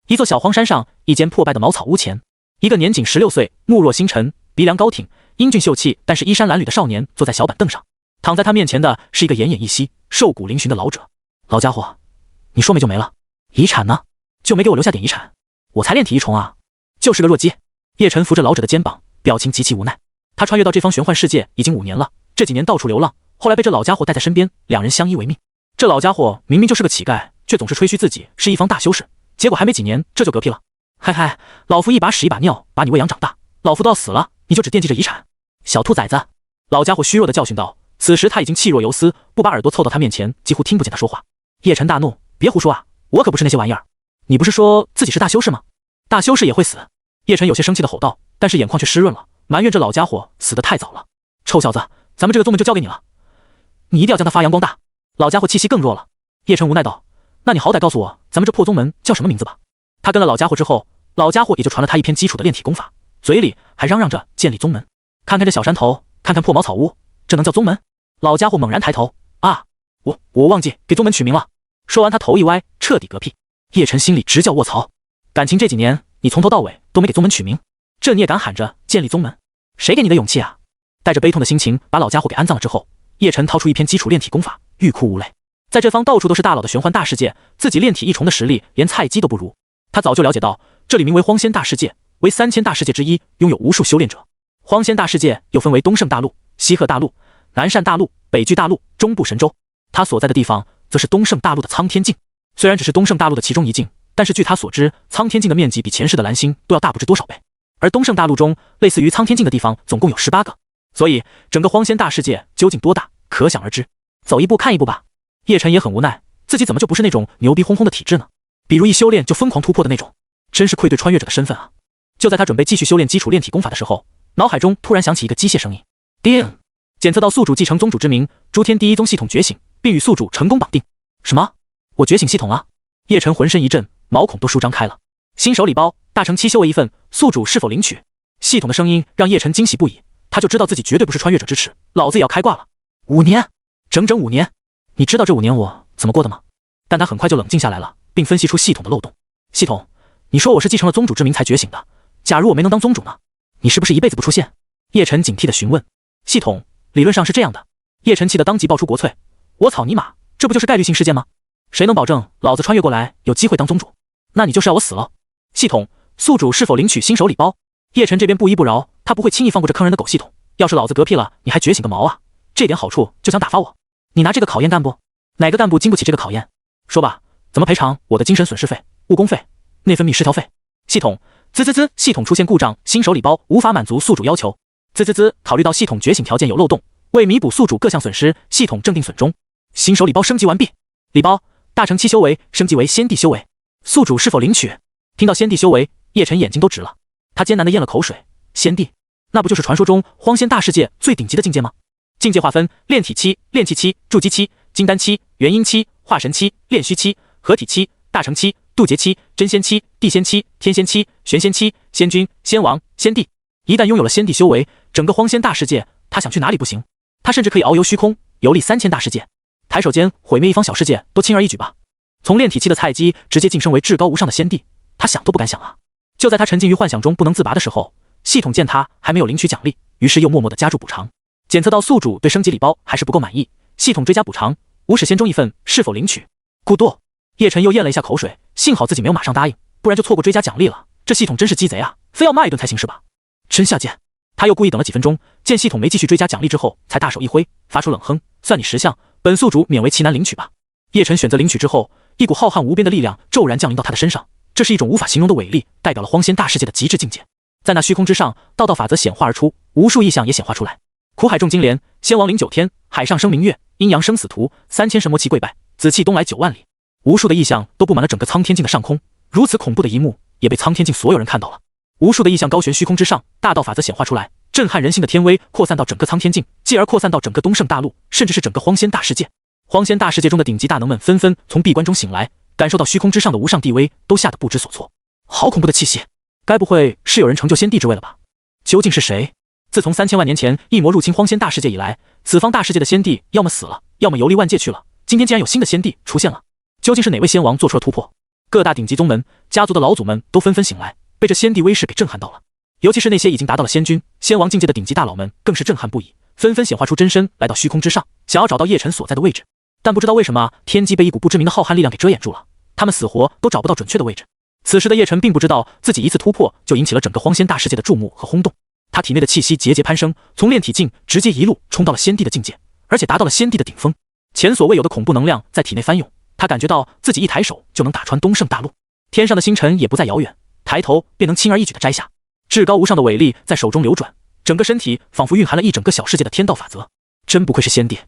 一座小荒山上，一间破败的茅草屋前，一个年仅16岁、目若星辰、鼻梁高挺、英俊秀气，但是衣衫褴褛的少年坐在小板凳上。躺在他面前的是一个奄奄一息、瘦骨嶙峋的老者。老家伙，你说没就没了，遗产呢？就没给我留下点遗产？我才练体一重啊，就是个弱鸡。叶晨扶着老者的肩膀，表情极其无奈。他穿越到这方玄幻世界已经5年了，这几年到处流浪，后来被这老家伙带在身边，两人相依为命。这老家伙明明就是个乞丐，却总是吹嘘自己是一方大修士，结果还没几年这就嗝屁了。嗨嗨，老夫一把屎一把尿把你喂养长大，老夫都要死了，你就只惦记着遗产？小兔崽子！老家伙虚弱地教训道。此时他已经气若游丝，不把耳朵凑到他面前，几乎听不见他说话。叶晨大怒，别胡说啊，我可不是那些玩意儿。你不是说自己是大修士吗？大修士也会死。叶晨有些生气地吼道，但是眼眶却湿润了，埋怨这老家伙死得太早了。臭小子，咱们这个宗门就交给你了，你一定要将它发扬光大。老家伙气息更弱了。叶晨无奈道，那你好歹告诉我咱们这破宗门叫什么名字吧。他跟了老家伙之后，老家伙也就传了他一篇基础的炼体功法，嘴里还嚷嚷着建立宗门。看看这小山头，看看破茅草屋，这能叫宗门？老家伙猛然抬头，啊，我忘记给宗门取名了。说完他头一歪，彻底嗝屁。叶晨心里直叫卧槽，感情这几年你从头到尾都没给宗门取名，这你也敢喊着建立宗门？谁给你的勇气啊？带着悲痛的心情把老家伙给安葬了之后，叶晨掏出一篇基础炼体功法，欲哭无泪。在这方到处都是大佬的玄幻大世界，自己炼体一重的实力连菜鸡都不如。他早就了解到，这里名为荒仙大世界，为3000大世界之一，拥有无数修炼者。荒仙大世界又分为东胜大陆、西鹤大陆、南赡大陆、北俱大陆、中部神州。他所在的地方则是东胜大陆的苍天境。虽然只是东胜大陆的其中一境，但是据他所知，苍天境的面积比前世的蓝星都要大不知多少倍。而东胜大陆中类似于苍天境的地方总共有18个，所以整个荒仙大世界究竟多大，可想而知。走一步看一步吧。叶晨也很无奈，自己怎么就不是那种牛逼哄哄的体质呢？比如一修炼就疯狂突破的那种，真是愧对穿越者的身份啊！就在他准备继续修炼基础炼体功法的时候，脑海中突然响起一个机械声音：叮！检测到宿主继承宗主之名，诸天第一宗系统觉醒，并与宿主成功绑定。什么？我觉醒系统了？叶晨浑身一震，毛孔都舒张开了。新手礼包，大成期修为1份，宿主是否领取？系统的声音让叶晨惊喜不已，他就知道自己绝对不是穿越者之耻，老子也要开挂了。5年，整整5年，你知道这5年我怎么过的吗？但他很快就冷静下来了，并分析出系统的漏洞。系统，你说我是继承了宗主之名才觉醒的，假如我没能当宗主呢？你是不是一辈子不出现？叶晨警惕地询问。系统，理论上是这样的。叶晨气得当即爆出国粹，我草尼玛，这不就是概率性事件吗？谁能保证老子穿越过来有机会当宗主？那你就是要我死了。系统，宿主是否领取新手礼包？叶晨这边不依不饶，他不会轻易放过这坑人的狗系统。要是老子嗝屁了，你还觉醒个毛啊？这点好处就想打发我？你拿这个考验干部？哪个干部经不起这个考验？说吧，怎么赔偿我的精神损失费、误工费、内分泌失调费？系统，系统出现故障，新手礼包无法满足宿主要求。考虑到系统觉醒条件有漏洞，为弥补宿主各项损失，系统正定损中。新手礼包升级完毕，礼包大成期修为升级为仙帝修为，宿主是否领取？听到仙帝修为，叶晨眼睛都直了，他艰难地咽了口水。仙帝，那不就是传说中荒仙大世界最顶级的境界吗？境界划分：炼体期、炼气期、筑基期、金丹期、元婴期、化神期、炼虚期、合体期、大成期、渡劫期、真仙期、地仙期、天仙期、玄仙期、仙君、仙王、仙帝。一旦拥有了仙帝修为，整个荒仙大世界他想去哪里不行？他甚至可以遨游虚空，游历3000大世界，抬手间毁灭一方小世界都轻而易举吧。从炼体期的菜鸡直接晋升为至高无上的仙帝，他想都不敢想啊。就在他沉浸于幻想中不能自拔的时候，系统见他还没有领取奖励，于是又默默地加注补偿。检测到宿主对升级礼包还是不够满意，系统追加补偿无始仙中1份，是否领取？咕嘟，叶晨又咽了一下口水，幸好自己没有马上答应，不然就错过追加奖励了。这系统真是鸡贼啊，非要骂一顿才行是吧？真下贱！他又故意等了几分钟，见系统没继续追加奖励之后，才大手一挥，发出冷哼：算你识相，本宿主勉为其难领取吧。叶晨选择领取之后，一股浩瀚无边的力量骤然降临到他的身上，这是一种无法形容的伟力，代表了荒仙大世界的极致境界。在那虚空之上，道道法则显化而出，无数异象也显化出来。苦海众金莲，仙王领9天，海上生明月，阴阳生死图，3000神魔齐跪拜，紫气东来9万里。无数的异象都布满了整个苍天境的上空，如此恐怖的一幕也被苍天境所有人看到了。无数的异象高悬虚空之上，大道法则显化出来，震撼人心的天威扩散到整个苍天境，继而扩散到整个东胜大陆，甚至是整个荒仙大世界。荒仙大世界中的顶级大能们纷纷从闭关中醒来，感受到虚空之上的无上地威，都吓得不知所措。好恐怖的气息，该不会是有人成就仙帝之位了吧？究竟是谁？自从3000万年前异魔入侵荒仙大世界以来，此方大世界的仙帝要么死了，要么游历万界去了。今天竟然有新的仙帝出现了，究竟是哪位仙王做出了突破？各大顶级宗门家族的老祖们都纷纷醒来，被这先帝威势给震撼到了。尤其是那些已经达到了仙君、仙王境界的顶级大佬们，更是震撼不已，纷纷显化出真身来到虚空之上，想要找到叶晨所在的位置。但不知道为什么，天机被一股不知名的浩瀚力量给遮掩住了，他们死活都找不到准确的位置。此时的叶晨并不知道自己一次突破就引起了整个荒仙大世界的注目和轰动，他体内的气息节节攀升，从炼体境直接一路冲到了仙帝的境界，而且达到了仙帝的顶峰。前所未有的恐怖能量在体内翻涌，他感觉到自己一抬手就能打穿东胜大陆，天上的星辰也不再遥远，抬头便能轻而易举地摘下。至高无上的伟力在手中流转，整个身体仿佛蕴含了一整个小世界的天道法则。真不愧是仙帝，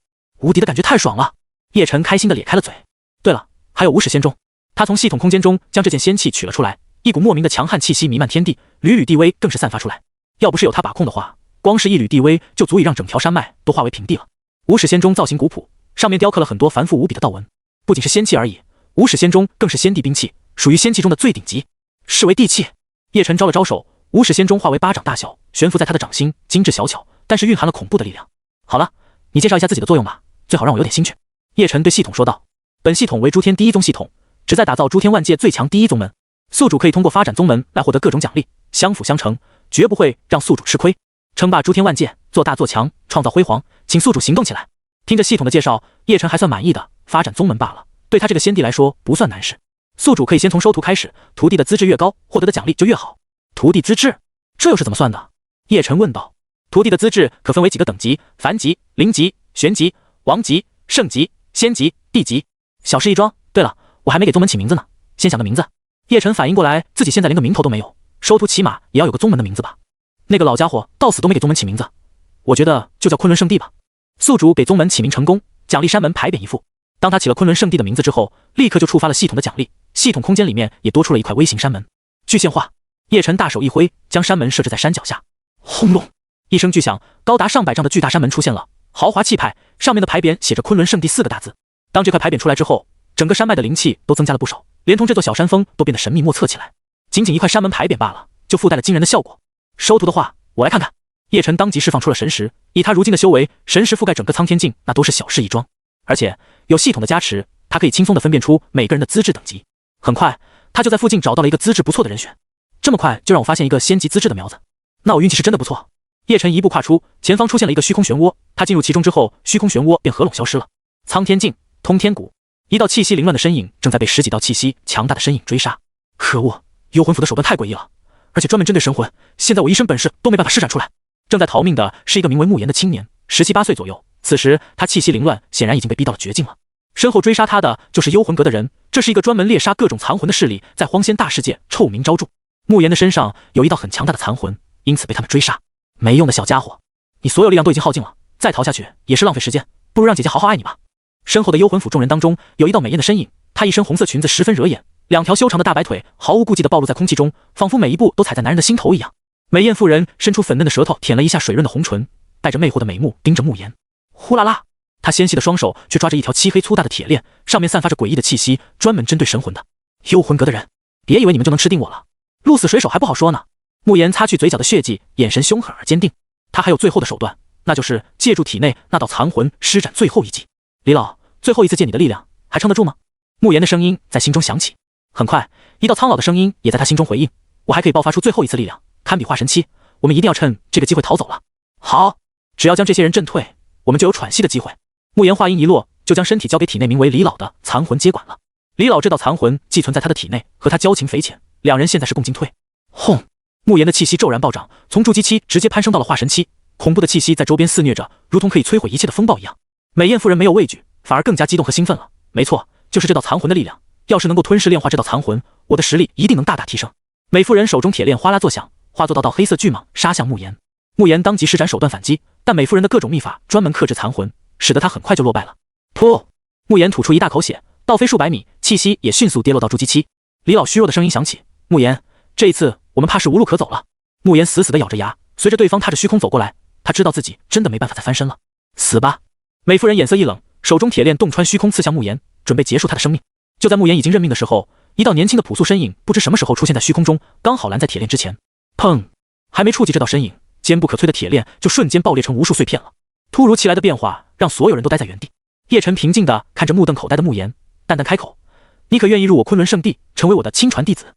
无敌的感觉太爽了！叶晨开心地咧开了嘴。对了，还有无始仙钟。他从系统空间中将这件仙器取了出来，一股莫名的强悍气息弥漫天地，缕缕地威更是散发出来。要不是有他把控的话，光是一缕地威就足以让整条山脉都化为平地了。无始仙钟造型古朴，上面雕刻了很多繁复无比的道纹。不仅是仙器而已，无始仙钟更是仙帝兵器，属于仙器中的最顶级，视为地器。叶晨招了招手，无始仙钟化为巴掌大小，悬浮在他的掌心，精致小巧，但是蕴含了恐怖的力量。好了，你介绍一下自己的作用吧，最好让我有点兴趣。叶晨对系统说道。本系统为诸天第一宗系统，旨在打造诸天万界最强第一宗门。宿主可以通过发展宗门来获得各种奖励，相辅相成，绝不会让宿主吃亏。称霸诸天万界，做大做强，创造辉煌，请宿主行动起来。听着系统的介绍，叶晨还算满意的，发展宗门罢了，对他这个先帝来说不算难事。宿主可以先从收徒开始，徒弟的资质越高，获得的奖励就越好。徒弟资质，这又是怎么算的？叶晨问道。徒弟的资质可分为几个等级：凡级、灵级、玄级、王级、圣级、仙级、地级。小事一桩。对了，我还没给宗门起名字呢，先想个名字。叶晨反应过来，自己现在连个名头都没有，收徒起码也要有个宗门的名字吧。那个老家伙到死都没给宗门起名字，我觉得就叫昆仑圣地吧。宿主给宗门起名成功，奖励山门牌匾一副。当他起了昆仑圣地的名字之后，立刻就触发了系统的奖励，系统空间里面也多出了一块微型山门。具现化，叶晨大手一挥，将山门设置在山脚下。轰隆一声巨响，高达上百丈的巨大山门出现了，豪华气派，上面的牌匾写着昆仑圣地4个大字。当这块牌匾出来之后，整个山脉的灵气都增加了不少，连同这座小山峰都变得神秘莫测起来。仅仅一块山门牌匾罢了，就附带了惊人的效果。收徒的话，我来看看。叶晨当即释放出了神识，以他如今的修为，神识覆盖整个苍天境那都是小事一桩。而且有系统的加持，他可以轻松地分辨出每个人的资质等级。很快，他就在附近找到了一个资质不错的人选。这么快就让我发现一个仙级资质的苗子，那我运气是真的不错。叶晨一步跨出，前方出现了一个虚空漩涡，他进入其中之后，虚空漩涡便合拢消失了。苍天境，通天谷，一道气息凌乱的身影正在被十几道气息强大的身影追杀。可恶，幽魂府的手段太诡异了，而且专门针对神魂，现在我一身本事都没办法施展出来。正在逃命的是一个名为慕言的青年，17、18岁左右。此时他气息凌乱，显然已经被逼到了绝境了。身后追杀他的就是幽魂阁的人，这是一个专门猎杀各种残魂的势力，在荒仙大世界臭名昭著。慕言的身上有一道很强大的残魂，因此被他们追杀。没用的小家伙，你所有力量都已经耗尽了，再逃下去也是浪费时间，不如让姐姐好好爱你吧。身后的幽魂府众人当中有一道美艳的身影，她一身红色裙子十分惹眼，2条修长的大白腿毫无顾忌地暴露在空气中，仿佛每一步都踩在男人的心头一样。美艳妇人伸出粉嫩的舌头舔了一下水润的红唇，带着魅惑的美目盯着慕言。呼啦啦，她纤细的双手却抓着一条漆黑粗大的铁链，上面散发着诡异的气息，专门针对神魂的。幽魂阁的人，别以为你们就能吃定我了，鹿死谁手还不好说呢。慕言擦去嘴角的血迹，眼神凶狠而坚定。他还有最后的手段，那就是借助体内那道残魂施展最后一击。李老，最后一次借你的力量，还撑得住吗？慕言的声音在心中响起。很快，一道苍老的声音也在他心中回应。我还可以爆发出最后一次力量，堪比化神期，我们一定要趁这个机会逃走了。好，只要将这些人震退，我们就有喘息的机会。慕言话音一落，就将身体交给体内名为李老的残魂接管了。李老这道残魂寄存在他的体内，和他交情匪浅，两人现在是共进退。轰！慕言的气息骤然暴涨，从筑基期直接攀升到了化神期，恐怖的气息在周边肆虐着，如同可以摧毁一切的风暴一样。美艳妇人没有畏惧，反而更加激动和兴奋了。没错，就是这道残魂的力量，要是能够吞噬炼化这道残魂，我的实力一定能大大提升。美妇人手中铁链哗啦作响，化作道黑色巨蟒杀向慕言。慕言当即施展手段反击，但美妇人的各种秘法专门克制残魂，使得他很快就落败了。噗！慕言吐出一大口血，倒飞数百米，气息也迅速跌落到筑基期。李老虚弱的声音响起：慕言，这一次我们怕是无路可走了。慕言死死地咬着牙，随着对方踏着虚空走过来，他知道自己真的没办法再翻身了。死吧！美妇人眼色一冷，手中铁链洞穿虚空刺向慕言，准备结束他的生命。就在慕言已经认命的时候，一道年轻的朴素身影不知什么时候出现在虚空中，刚好拦在铁链之前。砰！还没触及这道身影，坚不可摧的铁链就瞬间爆裂成无数碎片了。突如其来的变化让所有人都呆在原地。叶晨平静地看着目瞪口呆的慕言，淡淡开口：你可愿意入我昆仑圣地，成为我的亲传弟子？”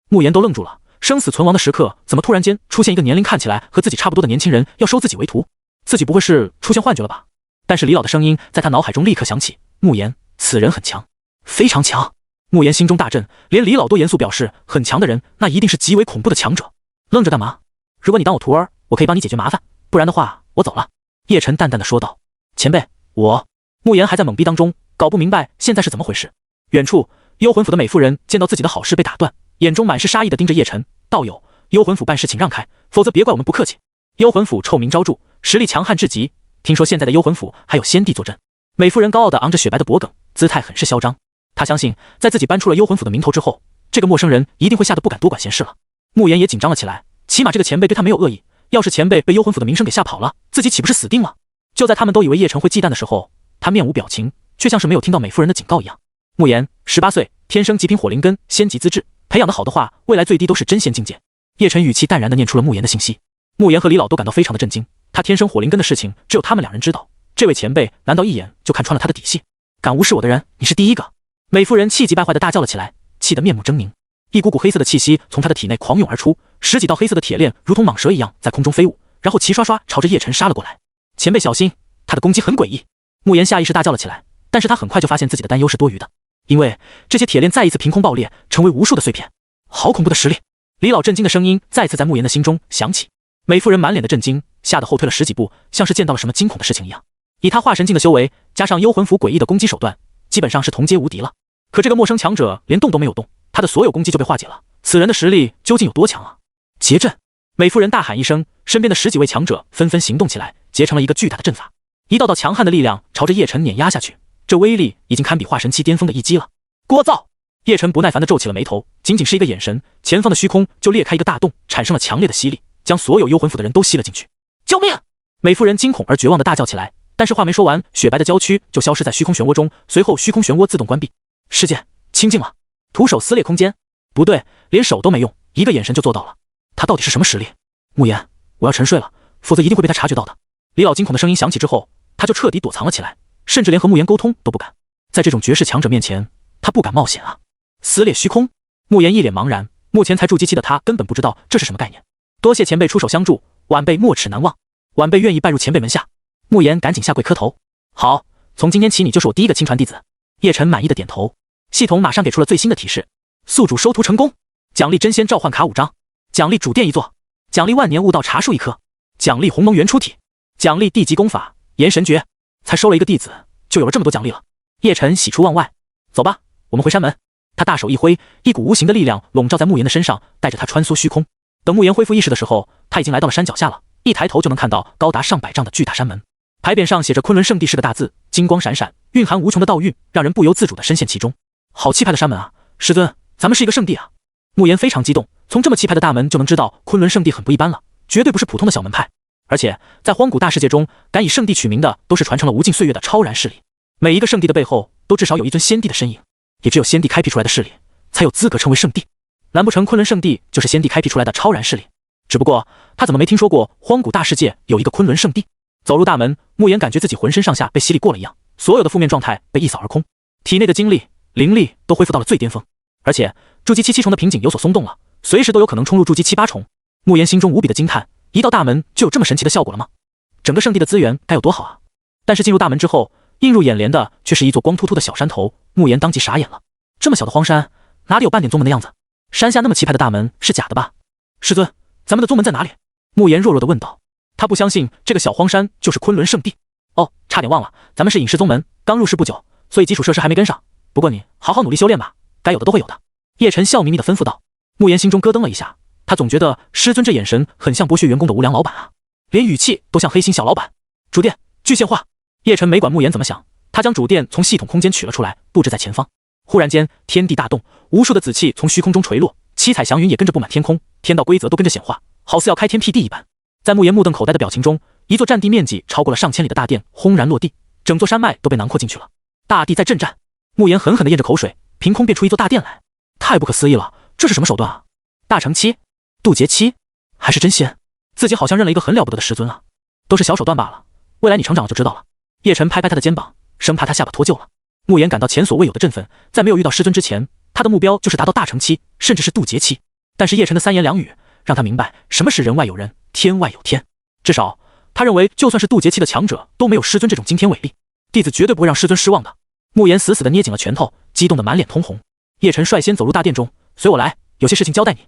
慕言都愣住了，生死存亡的时刻，怎么突然间出现一个年龄看起来和自己差不多的年轻人要收自己为徒？自己不会是出现幻觉了吧？但是李老的声音在他脑海中立刻响起：“慕言，此人很强，非常强。”慕言心中大震，连李老都严肃表示很强的人，那一定是极为恐怖的强者。愣着干嘛？如果你当我徒儿，我可以帮你解决麻烦，不然的话，我走了。叶晨淡淡的说道。前辈，我……慕言还在懵逼当中，搞不明白现在是怎么回事。远处，幽魂府的美妇人见到自己的好事被打断，眼中满是杀意的盯着叶晨。道友，幽魂府办事请让开，否则别怪我们不客气。幽魂府臭名昭著，实力强悍至极，听说现在的幽魂府还有先帝坐镇。美妇人高傲的昂着雪白的脖颈，姿态很是嚣张。他相信，在自己搬出了幽魂府的名头之后，这个陌生人一定会吓得不敢多管闲事了。慕言也紧张了起来，起码这个前辈对他没有恶意，要是前辈被幽魂府的名声给吓跑了，自己岂不是死定了？就在他们都以为叶晨会忌惮的时候，他面无表情，却像是没有听到美妇人的警告一样。慕言18岁，天生极品火灵根，仙级资质，培养的好的话，未来最低都是真仙境界。叶晨语气淡然地念出了慕言的信息。慕言和李老都感到非常的震惊，他天生火灵根的事情只有他们两人知道，这位前辈难道一眼就看穿了他的底细？敢无视我的人，你是第一个！美妇人气急败坏地大叫了起来，气得面目狰狞。一股股黑色的气息从她的体内狂涌而出，10几道黑色的铁链如同蟒蛇一样在空中飞舞，然后齐刷刷朝着叶晨杀了过来。前辈小心，他的攻击很诡异！慕言下意识大叫了起来，但是他很快就发现自己的担忧是多余的，因为这些铁链再一次凭空爆裂，成为无数的碎片。好恐怖的实力！李老震惊的声音再次在慕言的心中响起。美妇人满脸的震惊，吓得后退了10几步，像是见到了什么惊恐的事情一样。以他化神境的修为，加上幽魂府诡异的攻击手段，基本上是同阶无敌了。可这个陌生强者连动都没有动，他的所有攻击就被化解了。此人的实力究竟有多强啊？结阵！美妇人大喊一声，身边的10几位强者纷纷行动起来，结成了一个巨大的阵法。一道道强悍的力量朝着叶晨碾压下去，这威力已经堪比化神期巅峰的一击了。聒噪！叶晨不耐烦地皱起了眉头，仅仅是一个眼神，前方的虚空就裂开一个大洞，产生了强烈的吸力，将所有幽魂府的人都吸了进去。救命！美妇人惊恐而绝望地大叫起来，但是话没说完，雪白的娇躯就消失在虚空漩涡中，随后虚空漩涡自动关闭。世界清静了，徒手撕裂空间。不对，连手都没用，一个眼神就做到了。他到底是什么实力？慕言，我要沉睡了，否则一定会被他察觉到的。李老惊恐的声音响起之后，他就彻底躲藏了起来，甚至连和慕言沟通都不敢。在这种绝世强者面前，他不敢冒险啊！撕裂虚空，慕言一脸茫然，目前才筑基期的他根本不知道这是什么概念。多谢前辈出手相助，晚辈没齿难忘，晚辈愿意拜入前辈门下。慕言赶紧下跪磕头。好，从今天起你就是我第一个亲传弟子。叶晨满意的点头。系统马上给出了最新的提示：宿主收徒成功，奖励真仙召唤卡5张，奖励主殿1座，奖励万年悟道茶树1颗，奖励鸿蒙元出体，奖励地级功法炎神诀。才收了一个弟子，就有了这么多奖励了。叶晨喜出望外。走吧，我们回山门。他大手一挥，一股无形的力量笼罩在慕言的身上，带着他穿梭虚空。等慕言恢复意识的时候，他已经来到了山脚下了，一抬头就能看到高达上百丈的巨大山门，牌匾上写着昆仑圣地4个大字，金光闪闪，蕴含无穷的道韵，让人不由自主地深陷其中。好气派的山门啊！师尊，咱们是一个圣地啊！慕言非常激动，从这么气派的大门就能知道昆仑圣地很不一般了，绝对不是普通的小门派。而且在荒古大世界中，敢以圣地取名的都是传承了无尽岁月的超然势力，每一个圣地的背后都至少有一尊先帝的身影，也只有先帝开辟出来的势力才有资格称为圣地。难不成昆仑圣地就是先帝开辟出来的超然势力？只不过他怎么没听说过荒古大世界有一个昆仑圣地？走入大门，慕言感觉自己浑身上下被洗礼过了一样，所有的负面状态被一扫而空，体内的精力、灵力都恢复到了最巅峰，而且筑基期7重的瓶颈有所松动了，随时都有可能冲入筑基期8重。慕言心中无比的惊叹，一道大门就有这么神奇的效果了吗？整个圣地的资源该有多好啊！但是进入大门之后，映入眼帘的却是一座光秃秃的小山头，慕言当即傻眼了。这么小的荒山，哪里有半点宗门的样子？山下那么气派的大门是假的吧？师尊，咱们的宗门在哪里？慕言弱弱地问道。他不相信这个小荒山就是昆仑圣地。哦，差点忘了，咱们是隐世宗门，刚入世不久，所以基础设施还没跟上。不过你好好努力修炼吧，该有的都会有的。叶晨笑眯眯地吩咐道。慕言心中咯噔了一下，他总觉得师尊这眼神很像剥削员工的无良老板啊，连语气都像黑心小老板。主殿具现化。叶晨没管慕言怎么想，他将主殿从系统空间取了出来，布置在前方。忽然间，天地大动，无数的紫气从虚空中垂落，七彩祥云也跟着布满天空，天道规则都跟着显化，好似要开天辟地一般。在慕言目瞪口呆的表情中，一座占地面积超过了上千里的大殿轰然落地，整座山脉都被囊括进去了。大地在震颤，慕言狠狠地咽着口水，凭空变出一座大殿来，太不可思议了，这是什么手段啊？大成期、渡劫期，还是真仙？自己好像认了一个很了不得的师尊啊！都是小手段罢了，未来你成长了就知道了。叶晨拍拍他的肩膀，生怕他下巴脱臼了。慕言感到前所未有的振奋，在没有遇到师尊之前，他的目标就是达到大成期，甚至是渡劫期。但是叶晨的三言两语让他明白什么是人外有人，天外有天。至少他认为，就算是渡劫期的强者都没有师尊这种惊天伟力，弟子绝对不会让师尊失望的。慕言死死地捏紧了拳头，激动得满脸通红。叶晨率先走入大殿中，随我来，有些事情交代你。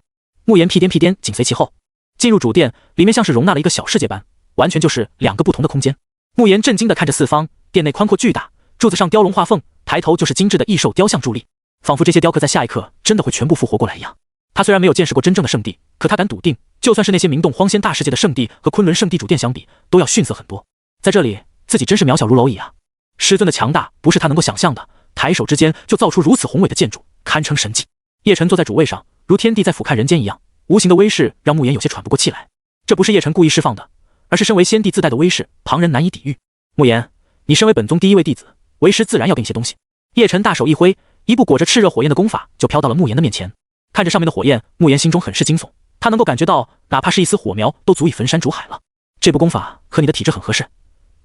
慕言屁颠屁颠紧随其后，进入主殿，里面像是容纳了一个小世界般，完全就是两个不同的空间。慕言震惊地看着四方，殿内宽阔巨大，柱子上雕龙画凤，抬头就是精致的异兽雕像伫立，仿佛这些雕刻在下一刻真的会全部复活过来一样。他虽然没有见识过真正的圣地，可他敢笃定，就算是那些名动荒仙大世界的圣地和昆仑圣地主殿相比，都要逊色很多。在这里，自己真是渺小如蝼蚁啊！师尊的强大不是他能够想象的，抬手之间就造出如此宏伟的建筑，堪称神迹。叶晨坐在主位上，如天地在俯瞰人间一样，无形的威势让慕言有些喘不过气来。这不是叶晨故意释放的，而是身为仙帝自带的威势，旁人难以抵御。慕言，你身为本宗第一位弟子，为师自然要给你些东西。叶晨大手一挥，一部裹着炽热火焰的功法就飘到了慕言的面前。看着上面的火焰，慕言心中很是惊悚，他能够感觉到，哪怕是一丝火苗都足以焚山煮海了。这部功法和你的体质很合适，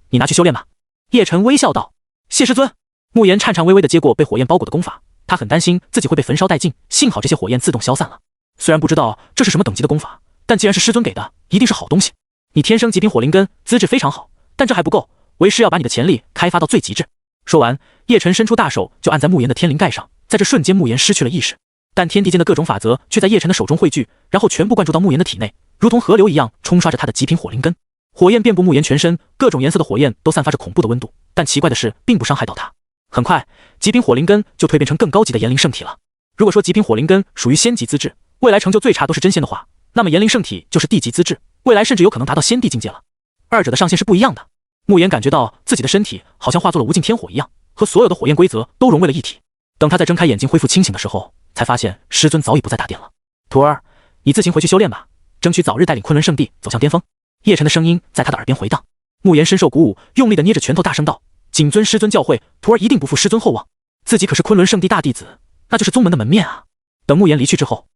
你拿去修炼吧。叶晨微笑道。谢师尊。慕言颤颤巍巍地接过被火焰包裹的功法，他很担心自己会被焚烧殆尽，幸好这些火焰自动消散了。虽然不知道这是什么等级的功法，但既然是师尊给的，一定是好东西。你天生极品火灵根，资质非常好，但这还不够，为师要把你的潜力开发到最极致。说完，叶晨伸出大手就按在慕言的天灵盖上，在这瞬间慕言失去了意识，但天地间的各种法则却在叶晨的手中汇聚，然后全部灌注到慕言的体内，如同河流一样冲刷着他的极品火灵根。火焰遍布慕言全身，各种颜色的火焰都散发着恐怖的温度，但奇怪的是并不伤害到他。很快，极品火灵根就蜕变成更高级的炎灵圣体了。如果说极品火灵根属于仙级资质，未来成就最差都是真仙的话，那么炎灵圣体就是地级资质，未来甚至有可能达到仙帝境界了。二者的上限是不一样的。慕言感觉到自己的身体好像化作了无尽天火一样，和所有的火焰规则都融为了一体。等他再睁开眼睛恢复清醒的时候，才发现师尊早已不在大殿了。徒儿，你自行回去修炼吧，争取早日带领昆仑圣地走向巅峰。叶晨的声音在他的耳边回荡。慕言深受鼓舞，用力地捏着拳头大声道，谨遵师尊教诲，徒儿一定不负师尊厚望。自己可是昆仑圣地大弟子，那就是宗门的门面啊。等慕言离去之后，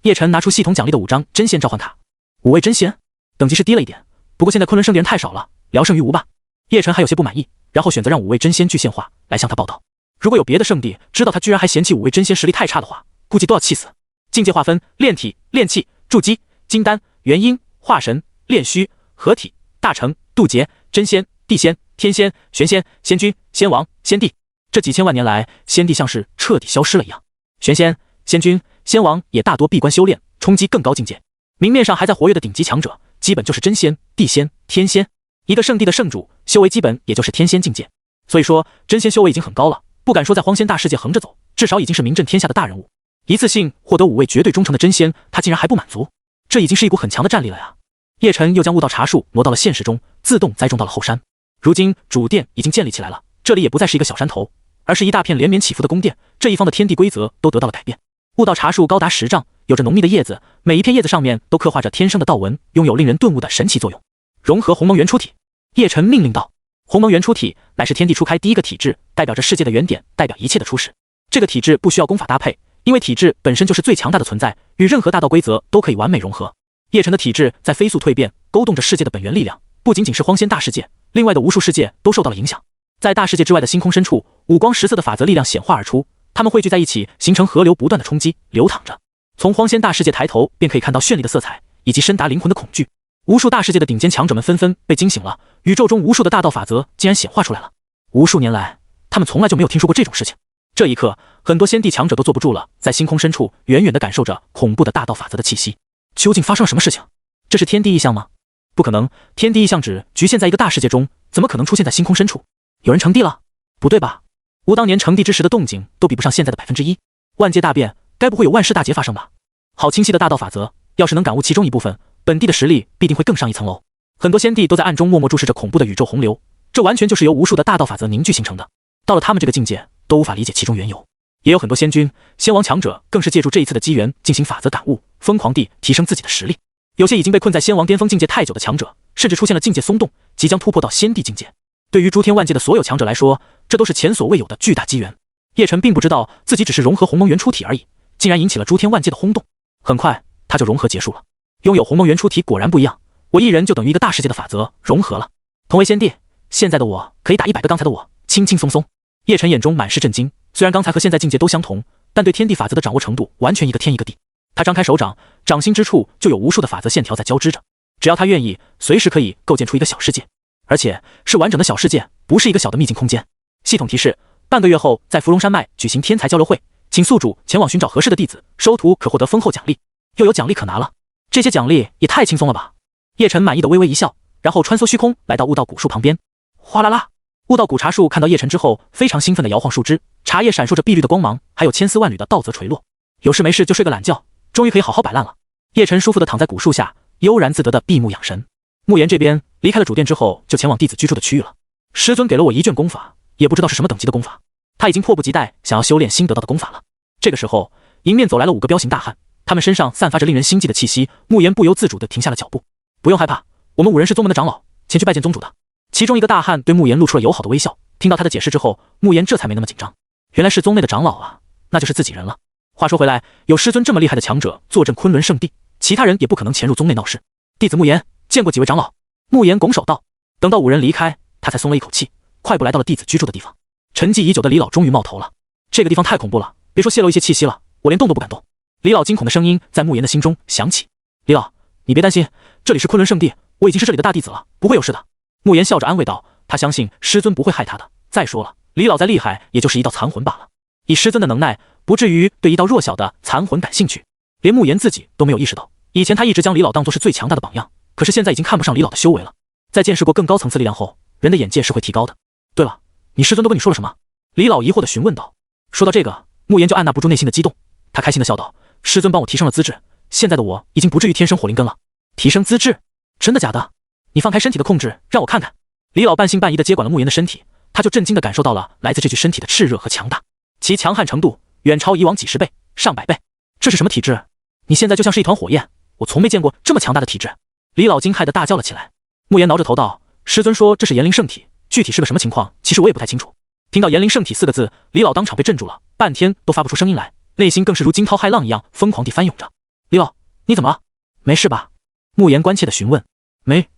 叶晨拿出系统奖励的5张真仙召唤卡，5位真仙，等级是低了一点，不过现在昆仑圣地人太少了，聊胜于无吧。叶晨还有些不满意，然后选择让5位真仙具现化来向他报道。如果有别的圣地知道他居然还嫌弃5位真仙实力太差的话，估计都要气死。境界划分：炼体、炼气、筑基、金丹、元婴、化神、炼虚、合体、大成、渡劫、真仙、地仙、天仙、玄仙、仙君、仙王、仙帝。这几千万年来，仙帝像是彻底消失了一样，玄仙、仙君、仙王也大多闭关修炼，冲击更高境界。明面上还在活跃的顶级强者，基本就是真仙、地仙、天仙。一个圣地的圣主修为基本也就是天仙境界，所以说真仙修为已经很高了，不敢说在荒仙大世界横着走，至少已经是名震天下的大人物。一次性获得5位绝对忠诚的真仙，他竟然还不满足，这已经是一股很强的战力了呀。叶晨又将悟道茶树挪到了现实中，自动栽种到了后山。如今主殿已经建立起来了，这里也不再是一个小山头，而是一大片连绵起伏的宫殿，这一方的天地规则都得到了改变。悟道茶树高达10丈，有着浓密的叶子，每一片叶子上面都刻画着天生的道纹，拥有令人顿悟的神奇作用。融合鸿蒙元初体，叶晨命令道。鸿蒙元初体乃是天地初开第一个体质，代表着世界的原点，代表一切的初始。这个体质不需要功法搭配，因为体质本身就是最强大的存在，与任何大道规则都可以完美融合。叶晨的体质在飞速蜕变，勾动着世界的本源力量，不仅仅是荒仙大世界，另外的无数世界都受到了影响。在大世界之外的星空深处，五光十色的法则力量显化而出，它们汇聚在一起，形成河流，不断的冲击流淌着。从荒仙大世界抬头便可以看到绚丽的色彩，以及深达灵魂的恐惧。无数大世界的顶尖强者们纷纷被惊醒了，宇宙中无数的大道法则竟然显化出来了。无数年来，他们从来就没有听说过这种事情。这一刻，很多仙帝强者都坐不住了，在星空深处远远地感受着恐怖的大道法则的气息。究竟发生了什么事情？这是天地异象吗？不可能，天地异象只局限在一个大世界中，怎么可能出现在星空深处？有人成帝了？不对吧？吾当年成帝之时的动静都比不上现在的1%。万界大变，该不会有万世大劫发生吧？好清晰的大道法则，要是能感悟其中一部分，本地的实力必定会更上一层楼。很多仙帝都在暗中默默注视着恐怖的宇宙洪流，这完全就是由无数的大道法则凝聚形成的。到了他们这个境界，都无法理解其中缘由。也有很多仙君、仙王强者更是借助这一次的机缘进行法则感悟，疯狂地提升自己的实力。有些已经被困在仙王巅峰境界太久的强者，甚至出现了境界松动，即将突破到仙帝境界。对于诸天万界的所有强者来说，这都是前所未有的巨大机缘。叶晨并不知道自己只是融合鸿蒙元初体而已，竟然引起了诸天万界的轰动。很快，他就融合结束了。拥有鸿蒙元初体果然不一样，我一人就等于一个大世界的法则融合了。同为仙帝，现在的我可以打100个刚才的我，轻轻松松。叶晨眼中满是震惊，虽然刚才和现在境界都相同，但对天地法则的掌握程度完全一个天一个地。他张开手掌，掌心之处就有无数的法则线条在交织着，只要他愿意，随时可以构建出一个小世界，而且是完整的小世界，不是一个小的秘境空间。系统提示：半个月后在芙蓉山脉举行天才交流会，请宿主前往寻找合适的弟子，收徒可获得丰厚奖励，又有奖励可拿了。这些奖励也太轻松了吧！叶晨满意的微微一笑，然后穿梭虚空来到悟道古树旁边。哗啦啦，悟道古茶树看到叶晨之后，非常兴奋地摇晃树枝，茶叶闪烁着碧绿的光芒，还有千丝万缕的道泽垂落。有事没事就睡个懒觉，终于可以好好摆烂了。叶晨舒服地躺在古树下，悠然自得地闭目养神。慕言这边离开了主殿之后，就前往弟子居住的区域了。师尊给了我一卷功法，也不知道是什么等级的功法，他已经迫不及待想要修炼新得到的功法了。这个时候，迎面走来了5个彪形大汉，他们身上散发着令人心悸的气息。慕言不由自主地停下了脚步。不用害怕，我们5人是宗门的长老，前去拜见宗主的。其中一个大汉对慕言露出了友好的微笑。听到他的解释之后，慕言这才没那么紧张。原来是宗内的长老啊，那就是自己人了。话说回来，有师尊这么厉害的强者坐镇昆仑圣地，其他人也不可能潜入宗内闹事。弟子慕言见过几位长老。慕言拱手道。等到5人离开，他才松了一口气，快步来到了弟子居住的地方。沉寂已久的李老终于冒头了。这个地方太恐怖了，别说泄露一些气息了，我连动都不敢动。李老惊恐的声音在慕言的心中响起。李老，你别担心，这里是昆仑圣地，我已经是这里的大弟子了，不会有事的。慕言笑着安慰道，他相信师尊不会害他的。再说了，李老再厉害，也就是一道残魂罢了，以师尊的能耐，不至于对一道弱小的残魂感兴趣。连慕言自己都没有意识到，以前他一直将李老当作是最强大的榜样，可是现在已经看不上李老的修为了。在见识过更高层次力量后，人的眼界是会提高的。对了，你师尊都跟你说了什么？李老疑惑地询问道。说到这个，慕言就按捺不住内心的激动，他开心地笑道，师尊帮我提升了资质，现在的我已经不至于天生火灵根了。提升资质？真的假的？你放开身体的控制，让我看看。李老半信半疑地接管了慕言的身体，他就震惊地感受到了来自这具身体的炽热和强大，其强悍程度远超以往几十倍、上百倍。这是什么体质？你现在就像是一团火焰，我从没见过这么强大的体质。李老惊骇地大叫了起来。慕言挠着头道，师尊说这是炎灵圣体，具体是个什么情况，其实我也不太清楚。听到炎灵圣体4个字，李老当场被镇住了，半天都发不出声音来，内心更是如惊涛骇浪一样疯狂地翻涌着。李老，你怎么了？没事吧？慕言关切地询问。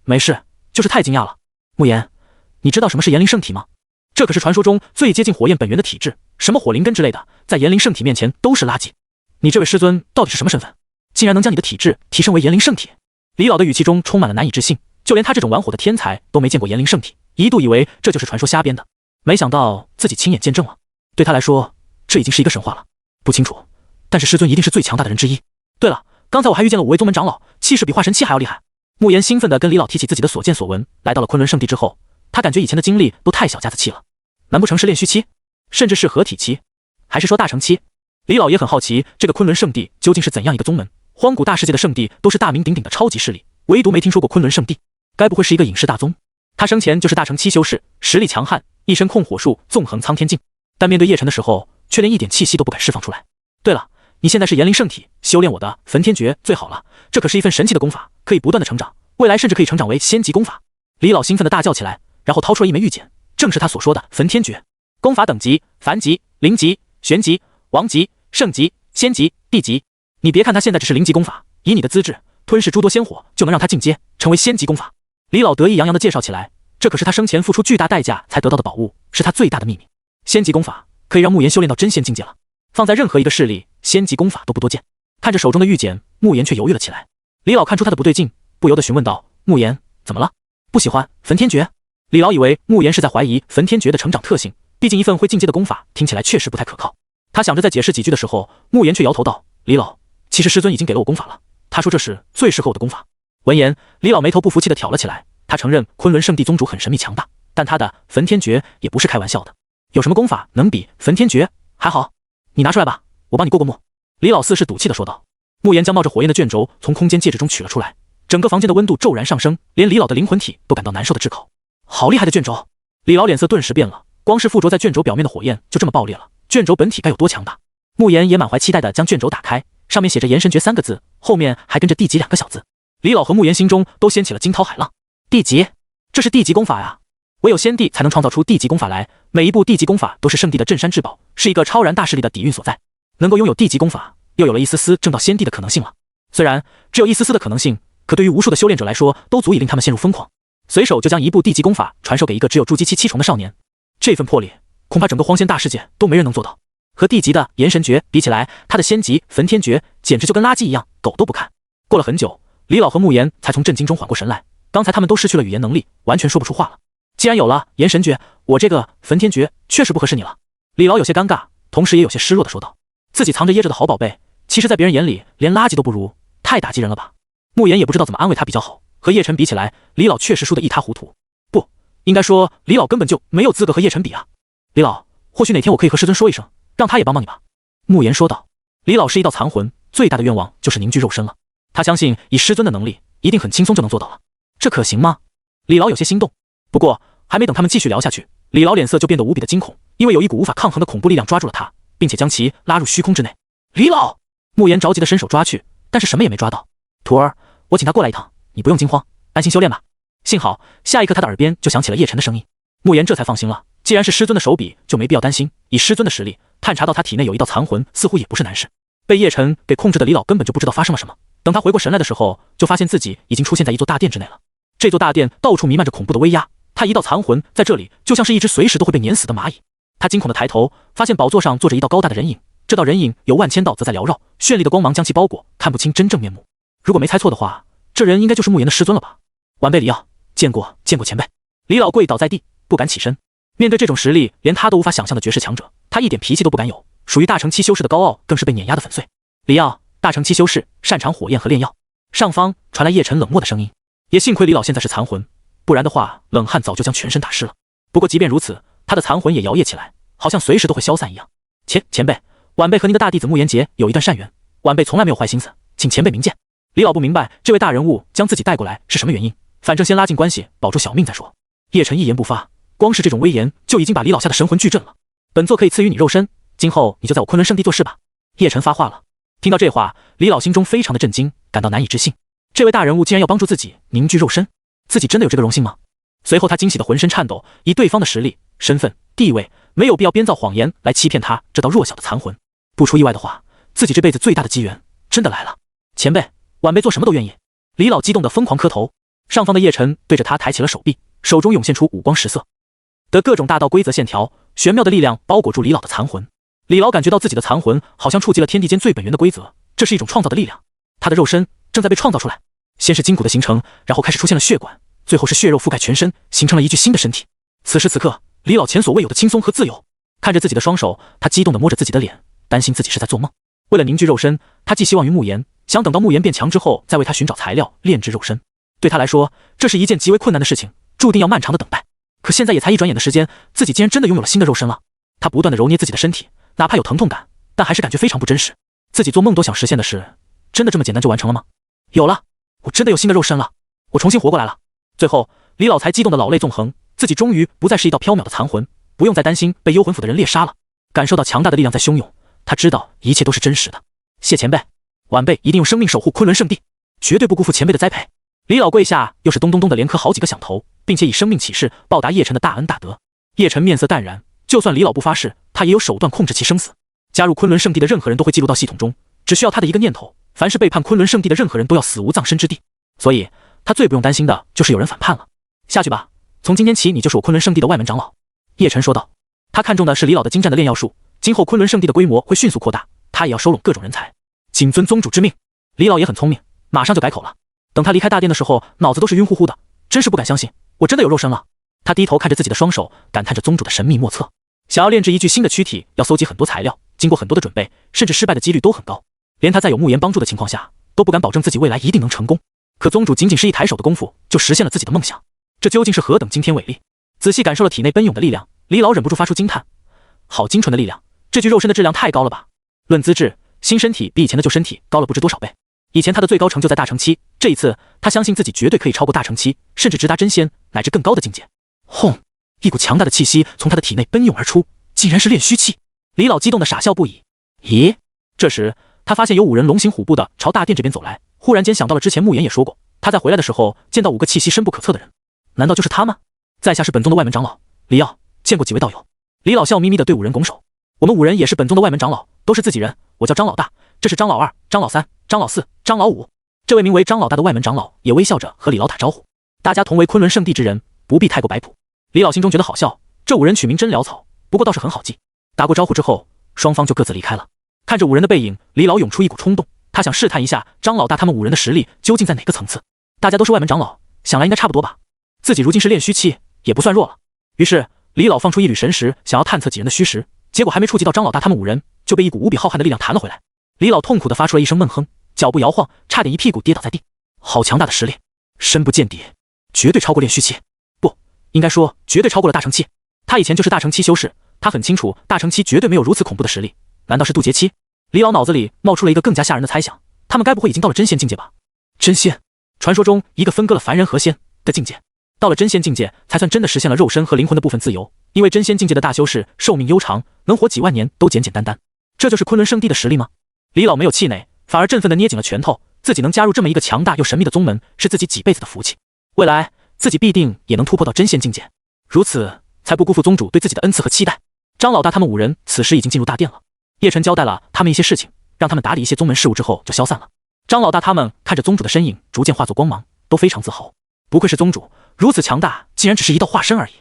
没事，就是太惊讶了。慕言，你知道什么是炎灵圣体吗？这可是传说中最接近火焰本源的体质，什么火灵根之类的，在炎灵圣体面前都是垃圾。你这位师尊到底是什么身份，竟然能将你的体质提升为炎灵圣体？李老的语气中充满了难以置信，就连他这种玩火的天才都没见过炎灵圣体，一度以为这就是传说瞎编的，没想到自己亲眼见证了。对他来说，这已经是一个神话了。不清楚，但是师尊一定是最强大的人之一。对了，刚才我还遇见了5位宗门长老，气势比化神期还要厉害。慕言兴奋地跟李老提起自己的所见所闻。来到了昆仑圣地之后，他感觉以前的经历都太小家子气了，难不成是炼虚期，甚至是合体期，还是说大成期？李老也很好奇，这个昆仑圣地究竟是怎样一个宗门？荒古大世界的圣地都是大名鼎鼎的超级势力，唯独没听说过昆仑圣地，该不会是一个隐世大宗？他生前就是大成期修士，实力强悍，一身控火术纵横苍天境，但面对叶晨的时候，却连一点气息都不敢释放出来。对了，你现在是炎灵圣体，修炼我的焚天诀最好了，这可是一份神奇的功法，可以不断的成长，未来甚至可以成长为仙级功法。李老兴奋地大叫起来，然后掏出了一枚玉简，正是他所说的焚天诀。功法等级：凡级、灵级、玄级、王级、圣级、仙级、地级。你别看他现在只是灵级功法，以你的资质，吞噬诸多仙火就能让他进阶成为仙级功法。李老得意洋洋地介绍起来，这可是他生前付出巨大代价才得到的宝物，是他最大的秘密。仙级功法可以让慕言修炼到真仙境界了，放在任何一个势力，仙级功法都不多见。看着手中的玉简，慕言却犹豫了起来。李老看出他的不对劲，不由得询问道：慕言，怎么了？不喜欢焚天诀？李老以为慕言是在怀疑焚天诀的成长特性，毕竟一份会进阶的功法听起来确实不太可靠。他想着在解释几句的时候，慕言却摇头道：李老，其实师尊已经给了我功法了，他说这是最适合我的功法。闻言，李老眉头不服气地挑了起来。他承认昆仑圣地宗主很神秘强大，但他的焚天诀也不是开玩笑的。有什么功法能比焚天诀？还好，你拿出来吧，我帮你过过目。李老似是赌气地说道。慕言将冒着火焰的卷轴从空间戒指中取了出来，整个房间的温度骤然上升，连李老的灵魂体都感到难受的炙烤。好厉害的卷轴！李老脸色顿时变了，光是附着在卷轴表面的火焰就这么爆裂了，卷轴本体该有多强大？慕言也满怀期待地将卷轴打开，上面写着炎神诀3个字，后面还跟着地级2个小字。李老和慕言心中都掀起了惊涛骇浪。地级？这是地级功法呀！唯有先帝才能创造出地级功法来，每一部地级功法都是圣地的镇山至宝，是一个超然大势力的底蕴所在。能够拥有地级功法，又有了一丝丝证到先帝的可能性了。虽然只有一丝丝的可能性，可对于无数的修炼者来说，都足以令他们陷入疯狂。随手就将一部地级功法传授给一个只有筑基期7重的少年，这份魄力恐怕整个荒仙大世界都没人能做到。和地级的炎神诀比起来，他的仙级焚天诀简直就跟垃圾一样，狗都不看。过了很久，李老和慕言才从震惊中缓过神来，刚才他们都失去了语言能力，完全说不出话了。既然有了炎神诀，我这个焚天诀确实不合适你了。李老有些尴尬，同时也有些失落的说道。自己藏着掖着的好宝贝，其实在别人眼里连垃圾都不如，太打击人了吧。慕言也不知道怎么安慰他比较好，和叶晨比起来，李老确实输得一塌糊涂。不，应该说李老根本就没有资格和叶晨比啊。李老，或许哪天我可以和师尊说一声，让他也帮帮你吧。慕言说道。李老是一道残魂，最大的愿望就是凝聚肉身了。他相信以师尊的能力，一定很轻松就能做到了。这可行吗？李老有些心动。不过还没等他们继续聊下去，李老脸色就变得无比的惊恐，因为有一股无法抗衡的恐怖力量抓住了他，并且将其拉入虚空之内。李老，慕言着急的伸手抓去，但是什么也没抓到。徒儿，我请他过来一趟，你不用惊慌，安心修炼吧。幸好下一刻他的耳边就响起了叶晨的声音，慕言这才放心了。既然是师尊的手笔，就没必要担心。以师尊的实力，探查到他体内有一道残魂，似乎也不是难事。被叶晨给控制的李老根本就不知道发生了什么。等他回过神来的时候，就发现自己已经出现在一座大殿之内了。这座大殿到处弥漫着恐怖的威压，他一道残魂在这里就像是一只随时都会被碾死的蚂蚁。他惊恐的抬头，发现宝座上坐着一道高大的人影，这道人影有万千道则在缭绕，绚丽的光芒将其包裹，看不清真正面目。如果没猜错的话，这人应该就是慕言的师尊了吧？晚辈李耀，见过前辈。李老跪倒在地，不敢起身。面对这种实力连他都无法想象的绝世强者，他一点脾气都不敢有，属于大成期修士的高傲更是被碾压的粉碎。李耀，大成期修士，擅长火焰和炼药。上方传来叶晨冷漠的声音。也幸亏李老现在是残魂，不然的话冷汗早就将全身打湿了。不过即便如此，他的残魂也摇曳起来，好像随时都会消散一样。前辈，晚辈和您的大弟子慕言杰有一段善缘，晚辈从来没有坏心思，请前辈明鉴。李老不明白这位大人物将自己带过来是什么原因，反正先拉近关系，保住小命再说。叶晨一言不发，光是这种威严就已经把李老吓得神魂俱震了。本座可以赐予你肉身，今后你就在我昆仑圣地做事吧。叶晨发话了。听到这话，李老心中非常的震惊，感到难以置信。这位大人物竟然要帮助自己凝聚肉身，自己真的有这个荣幸吗？随后他惊喜的浑身颤抖，以对方的实力、身份、地位，没有必要编造谎言来欺骗他这道弱小的残魂。不出意外的话，自己这辈子最大的机缘真的来了。前辈，晚辈做什么都愿意。李老激动的疯狂磕头。上方的叶晨对着他抬起了手臂，手中涌现出五光十色的各种大道规则线条，玄妙的力量包裹住李老的残魂。李老感觉到自己的残魂好像触及了天地间最本源的规则，这是一种创造的力量。他的肉身正在被创造出来，先是筋骨的形成，然后开始出现了血管，最后是血肉覆盖全身，形成了一具新的身体。此时此刻，李老前所未有的轻松和自由。看着自己的双手，他激动地摸着自己的脸，担心自己是在做梦。为了凝聚肉身，他寄希望于慕言，想等到慕言变强之后再为他寻找材料炼制肉身。对他来说，这是一件极为困难的事情，注定要漫长的等待。可现在也才一转眼的时间，自己竟然真的拥有了新的肉身了。他不断地揉捏自己的身体，哪怕有疼痛感，但还是感觉非常不真实。自己做梦都想实现的事，真的这么简单就完成了吗？有了，我真的有新的肉身了，我重新活过来了。最后，李老才激动的老泪纵横，自己终于不再是一道缥缈的残魂，不用再担心被幽魂府的人猎杀了。感受到强大的力量在汹涌，他知道一切都是真实的。谢前辈，晚辈一定用生命守护昆仑圣地，绝对不辜负前辈的栽培。李老跪下，又是咚咚咚的连磕好几个响头，并且以生命起誓报答叶晨的大恩大德。叶晨面色淡然，就算李老不发誓，他也有手段控制其生死。加入昆仑圣地的任何人都会记录到系统中，只需要他的一个念头，凡是背叛昆仑圣地的任何人都要死无葬身之地。所以他最不用担心的就是有人反叛了。下去吧，从今天起你就是我昆仑圣地的外门长老。叶晨说道。他看中的是李老的精湛的炼药术，今后昆仑圣地的规模会迅速扩大，他也要收拢各种人才。谨遵宗主之命。李老也很聪明，马上就改口了。等他离开大殿的时候，脑子都是晕乎乎的，真是不敢相信，我真的有肉身了。他低头看着自己的双手，感叹着宗主的神秘莫测。想要炼制一具新的躯体，要搜集很多材料，经过很多的准备，甚至失败的几率都很高。连他在有慕言帮助的情况下，都不敢保证自己未来一定能成功。可宗主仅仅是一抬手的功夫，就实现了自己的梦想，这究竟是何等惊天伟力？仔细感受了体内奔涌的力量，李老忍不住发出惊叹：好精纯的力量，这具肉身的质量太高了吧！论资质，新身体比以前的旧身体高了不知多少倍。以前他的最高成就在大成期，这一次他相信自己绝对可以超过大成期，甚至直达真仙乃至更高的境界。轰！一股强大的气息从他的体内奔涌而出，竟然是炼虚气。李老激动的傻笑不已。咦？这时他发现有5人龙行虎步的朝大殿这边走来，忽然间想到了之前慕言也说过，他在回来的时候见到5个气息深不可测的人，难道就是他吗？在下是本宗的外门长老李耀，见过几位道友。李老笑眯眯的对5人拱手。我们5人也是本宗的外门长老，都是自己人，我叫张老大，这是张老2、张老3、张老4、张老5。这位名为张老大的外门长老也微笑着和李老打招呼。大家同为昆仑圣地之人，不必太过摆谱。李老心中觉得好笑，这5人取名真潦草，不过倒是很好记。打过招呼之后，双方就各自离开了。看着5人的背影，李老涌出一股冲动，他想试探一下张老大他们5人的实力究竟在哪个层次。大家都是外门长老，想来应该差不多吧。自己如今是炼虚期，也不算弱了。于是李老放出一缕神识，想要探测几人的虚实，结果还没触及到张老大他们5人，就被一股无比浩瀚的力量弹了回来。李老痛苦地发出了一声闷哼，脚步摇晃，差点一屁股跌倒在地。好强大的实力，深不见底，绝对超过炼虚期，不应该说绝对超过了大成期。他以前就是大成期修士，他很清楚大成期绝对没有如此恐怖的实力。难道是渡劫期？李老脑子里冒出了一个更加吓人的猜想，他们该不会已经到了真仙境界吧？真仙，传说中一个分割了凡人和仙的境界。到了真仙境界，才算真的实现了肉身和灵魂的部分自由。因为真仙境界的大修士寿命悠长，能活几万年都简简单单。这就是昆仑圣地的实力吗？李老没有气馁，反而振奋地捏紧了拳头。自己能加入这么一个强大又神秘的宗门，是自己几辈子的福气。未来自己必定也能突破到真仙境界，如此才不辜负宗主对自己的恩赐和期待。张老大他们5人此时已经进入大殿了。叶晨交代了他们一些事情，让他们打理一些宗门事务之后就消散了。张老大他们看着宗主的身影逐渐化作光芒，都非常自豪。不愧是宗主，如此强大，竟然只是一道化身而已。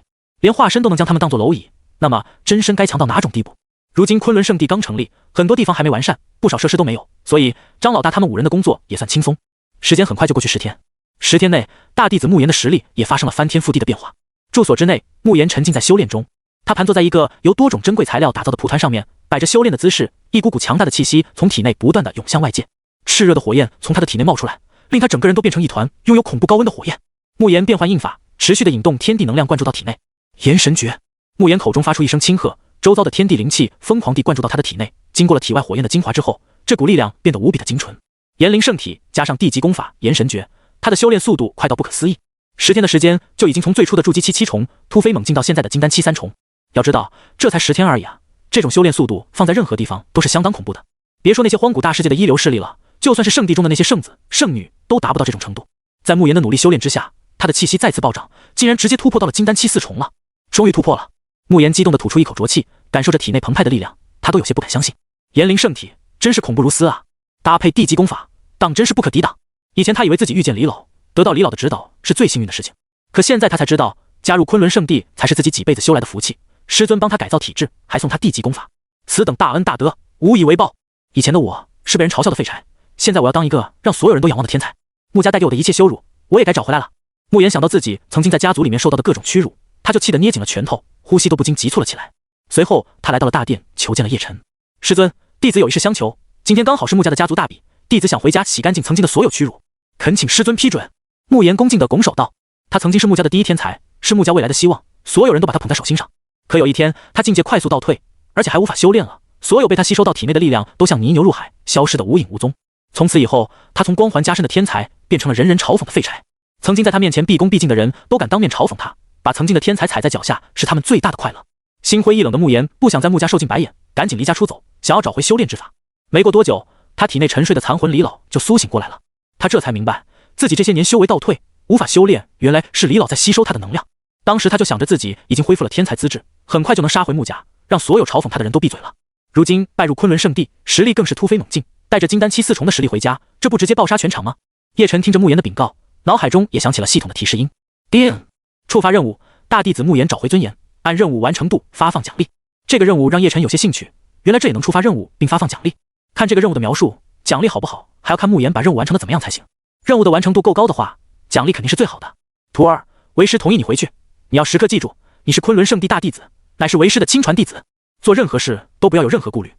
连化身都能将他们当作蝼蚁，那么真身该强到哪种地步？如今昆仑圣地刚成立，很多地方还没完善，不少设施都没有，所以张老大他们5人的工作也算轻松。时间很快就过去10天，10天内，大弟子慕言的实力也发生了翻天覆地的变化。住所之内，慕言沉浸在修炼中，他盘坐在一个由多种珍贵材料打造的蒲团上面，摆着修炼的姿势，一股股强大的气息从体内不断的涌向外界，炽热的火焰从他的体内冒出来，令他整个人都变成一团拥有恐怖高温的火焰。慕言变换印法，持续的引动天地能量灌注到体内。炎神诀，慕言口中发出一声轻喝，周遭的天地灵气疯狂地灌注到他的体内，经过了体外火焰的精华之后，这股力量变得无比的精纯。炎灵圣体加上地级功法炎神诀，他的修炼速度快到不可思议。10天的时间就已经从最初的筑基期7重突飞猛进到现在的金丹期3重。要知道，这才10天而已啊！这种修炼速度放在任何地方都是相当恐怖的。别说那些荒古大世界的一流势力了，就算是圣地中的那些圣子、圣女都达不到这种程度。在慕言的努力修炼之下，他的气息再次暴涨，竟然直接突破到了金丹期4重了。终于突破了！慕言激动地吐出一口浊气，感受着体内澎湃的力量，他都有些不敢相信。炎灵圣体真是恐怖如斯啊！搭配地级功法，当真是不可抵挡。以前他以为自己遇见李老，得到李老的指导是最幸运的事情，可现在他才知道，加入昆仑圣地才是自己几辈子修来的福气。师尊帮他改造体质，还送他地级功法，此等大恩大德，无以为报。以前的我是被人嘲笑的废柴，现在我要当一个让所有人都仰望的天才。穆家带给我的一切羞辱，我也该找回来了。慕言想到自己曾经在家族里面受到的各种屈辱，他就气得捏紧了拳头，呼吸都不禁急促了起来。随后他来到了大殿，求见了叶晨。师尊，弟子有一事相求，今天刚好是穆家的家族大比，弟子想回家洗干净曾经的所有屈辱，恳请师尊批准。慕言恭敬地拱手道，他曾经是穆家的第一天才，是穆家未来的希望，所有人都把他捧在手心上。可有一天，他境界快速倒退，而且还无法修炼了，所有被他吸收到体内的力量都像泥牛入海，消失得无影无踪。从此以后，他从光环加身的天才变成了人人嘲讽的废柴。曾经在他面前毕恭毕敬的人都敢当面嘲讽他，把曾经的天才踩在脚下是他们最大的快乐。心灰意冷的慕言不想在穆家受尽白眼，赶紧离家出走，想要找回修炼之法。没过多久，他体内沉睡的残魂李老就苏醒过来了。他这才明白，自己这些年修为倒退，无法修炼，原来是李老在吸收他的能量。当时他就想着自己已经恢复了天才资质，很快就能杀回穆家，让所有嘲讽他的人都闭嘴了。如今拜入昆仑圣地，实力更是突飞猛进，带着金丹期4重的实力回家，这不直接爆杀全场吗？叶晨听着慕言的禀告，脑海中也响起了系统的提示音。叮！触发任务，大弟子慕言找回尊严，按任务完成度发放奖励。这个任务让叶晨有些兴趣，原来这也能触发任务并发放奖励。看这个任务的描述，奖励好不好，还要看慕言把任务完成的怎么样才行。任务的完成度够高的话，奖励肯定是最好的。徒儿，为师同意你回去，你要时刻记住，你是昆仑圣地大弟子，乃是为师的亲传弟子，做任何事都不要有任何顾虑。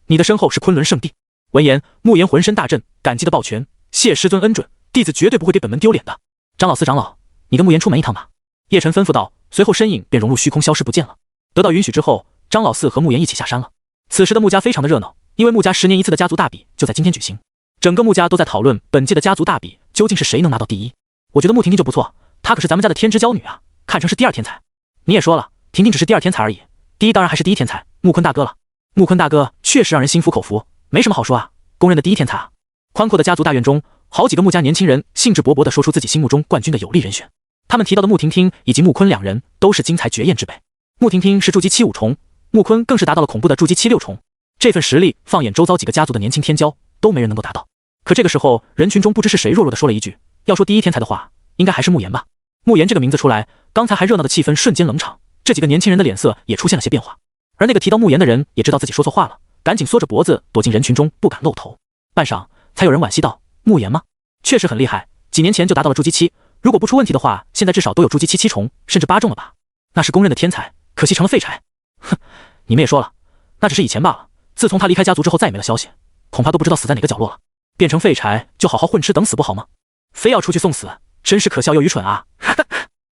你的身后是昆仑圣地。闻言，慕言浑身大震，感激的抱拳，谢师尊恩准，弟子绝对不会给本门丢脸的。长老四长老，你跟慕言出门一趟吧。叶晨吩咐道，随后身影便融入虚空，消失不见了。得到允许之后，张老四和慕言一起下山了。此时的穆家非常的热闹，因为穆家10年一次的家族大比就在今天举行，整个穆家都在讨论本届的家族大比究竟是谁能拿到第一。我觉得穆婷婷就不错，她可是咱们家的天之娇女啊，看成是第2天才。你也说了，婷婷只是第2天才而已，第一当然还是第1天才穆坤大哥了。穆坤大哥确实让人心服口服，没什么好说啊，公认的第1天才啊。宽阔的家族大院中，好几个穆家年轻人兴致勃勃地说出自己心目中冠军的有力人选。他们提到的穆婷婷以及穆坤2人都是惊才绝艳之辈。穆婷婷是筑基期5重，穆坤更是达到了恐怖的筑基期6重。这份实力放眼周遭几个家族的年轻天骄，都没人能够达到。可这个时候，人群中不知是谁弱弱地说了一句，要说第1天才的话，应该还是慕言吧。慕言这个名字出来，刚才还热闹的气氛瞬间冷场，这几个年轻人的脸色也出现了些变化。而那个提到慕言的人也知道自己说错话了，赶紧缩着脖子躲进人群中，不敢露头。半晌，才有人惋惜道：“慕言吗？确实很厉害，几年前就达到了筑基期，如果不出问题的话，现在至少都有筑基期7重，甚至8重了吧？那是公认的天才，可惜成了废柴。”哼，你们也说了，那只是以前罢了。自从他离开家族之后，再也没了消息，恐怕都不知道死在哪个角落了。变成废柴就好好混吃等死不好吗？非要出去送死，真是可笑又愚蠢啊！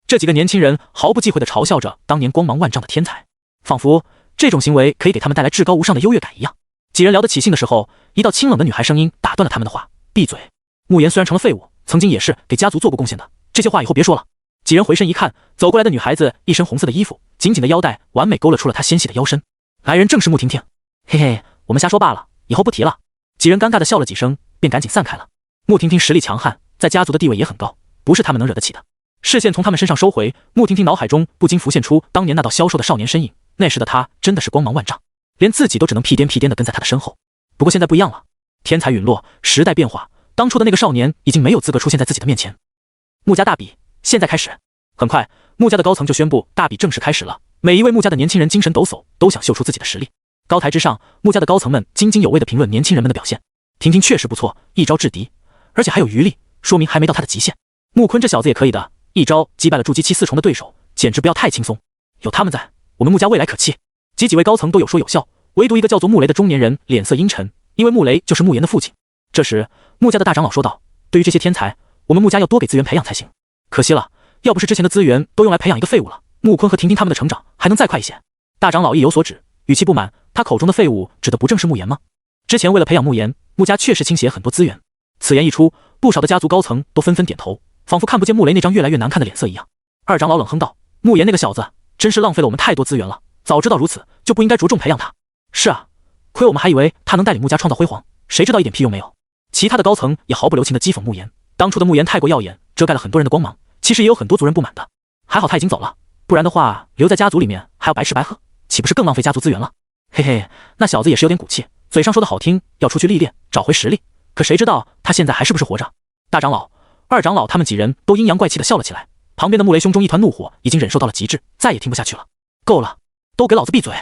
这几个年轻人毫不忌讳地嘲笑着当年光芒万丈的天才，仿佛这种行为可以给他们带来至高无上的优越感一样。几人聊得起兴的时候，一道清冷的女孩声音打断了他们的话：“闭嘴！慕言虽然成了废物，曾经也是给家族做过贡献的，这些话以后别说了。”几人回身一看，走过来的女孩子一身红色的衣服，紧紧的腰带完美勾勒出了她纤细的腰身。来人正是穆婷婷。嘿嘿，我们瞎说罢了，以后不提了。几人尴尬的笑了几声，便赶紧散开了。穆婷婷实力强悍，在家族的地位也很高，不是他们能惹得起的。视线从他们身上收回，穆婷婷脑海中不禁浮现出当年那道消瘦的少年身影，那时的他真的是光芒万丈，连自己都只能屁颠屁颠的跟在他的身后。不过现在不一样了，天才陨落，时代变化，当初的那个少年已经没有资格出现在自己的面前。穆家大比现在开始。很快，穆家的高层就宣布大比正式开始了。每一位穆家的年轻人精神抖擞，都想秀出自己的实力。高台之上，穆家的高层们津津有味地评论年轻人们的表现。婷婷确实不错，一招制敌，而且还有余力，说明还没到他的极限。穆坤这小子也可以的，一招击败了筑基期4重的对手，简直不要太轻松。有他们在，我们穆家未来可期。几位高层都有说有笑，唯独一个叫做穆雷的中年人脸色阴沉，因为穆雷就是穆言的父亲。这时，穆家的大长老说道：“对于这些天才，我们穆家要多给资源培养才行。可惜了，要不是之前的资源都用来培养一个废物了，穆坤和婷婷他们的成长还能再快一些。”大长老意有所指，语气不满，他口中的废物指的不正是穆言吗？之前为了培养穆言，穆家确实倾斜很多资源。此言一出，不少的家族高层都纷纷点头，仿佛看不见穆雷那张越来越难看的脸色一样。二长老冷哼道：“穆言那个小子，真是浪费了我们太多资源了，早知道如此，就不应该着重培养他。”是啊，亏我们还以为他能带领穆家创造辉煌，谁知道一点屁用没有。其他的高层也毫不留情地讥讽穆言，当初的穆言太过耀眼，遮盖了很多人的光芒，其实也有很多族人不满的。还好他已经走了，不然的话，留在家族里面还要白吃白喝，岂不是更浪费家族资源了？嘿嘿，那小子也是有点骨气，嘴上说的好听，要出去历练，找回实力，可谁知道他现在还是不是活着？大长老、二长老他们几人都阴阳怪气地笑了起来。旁边的穆雷胸中一团怒火已经忍受到了极致，再也听不下去了。够了，都给老子闭嘴！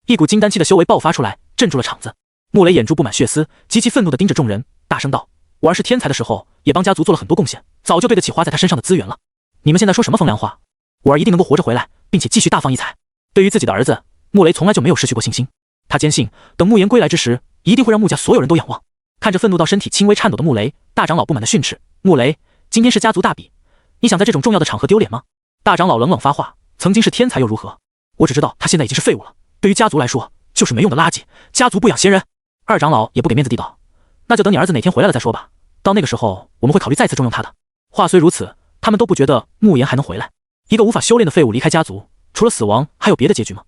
一股金丹气的修为爆发出来，镇住了场子。穆雷眼珠布满血丝，极其愤怒地盯着众人，大声道：“我儿是天才的时候，也帮家族做了很多贡献，早就对得起花在他身上的资源了。你们现在说什么风凉话？我儿一定能够活着回来，并且继续大放异彩。”对于自己的儿子，穆雷从来就没有失去过信心。他坚信，等穆言归来之时，一定会让穆家所有人都仰望。看着愤怒到身体轻微颤抖的穆雷，大长老不满地训斥：“穆雷，今天是家族大比，你想在这种重要的场合丢脸吗？”大长老冷冷发话：“曾经是天才又如何？我只知道他现在已经是废物了，对于家族来说就是没用的垃圾，家族不养闲人。”二长老也不给面子地道：“那就等你儿子哪天回来了再说吧，到那个时候我们会考虑再次重用他的。”话虽如此，他们都不觉得穆言还能回来。一个无法修炼的废物离开家族，除了死亡还有别的结局吗？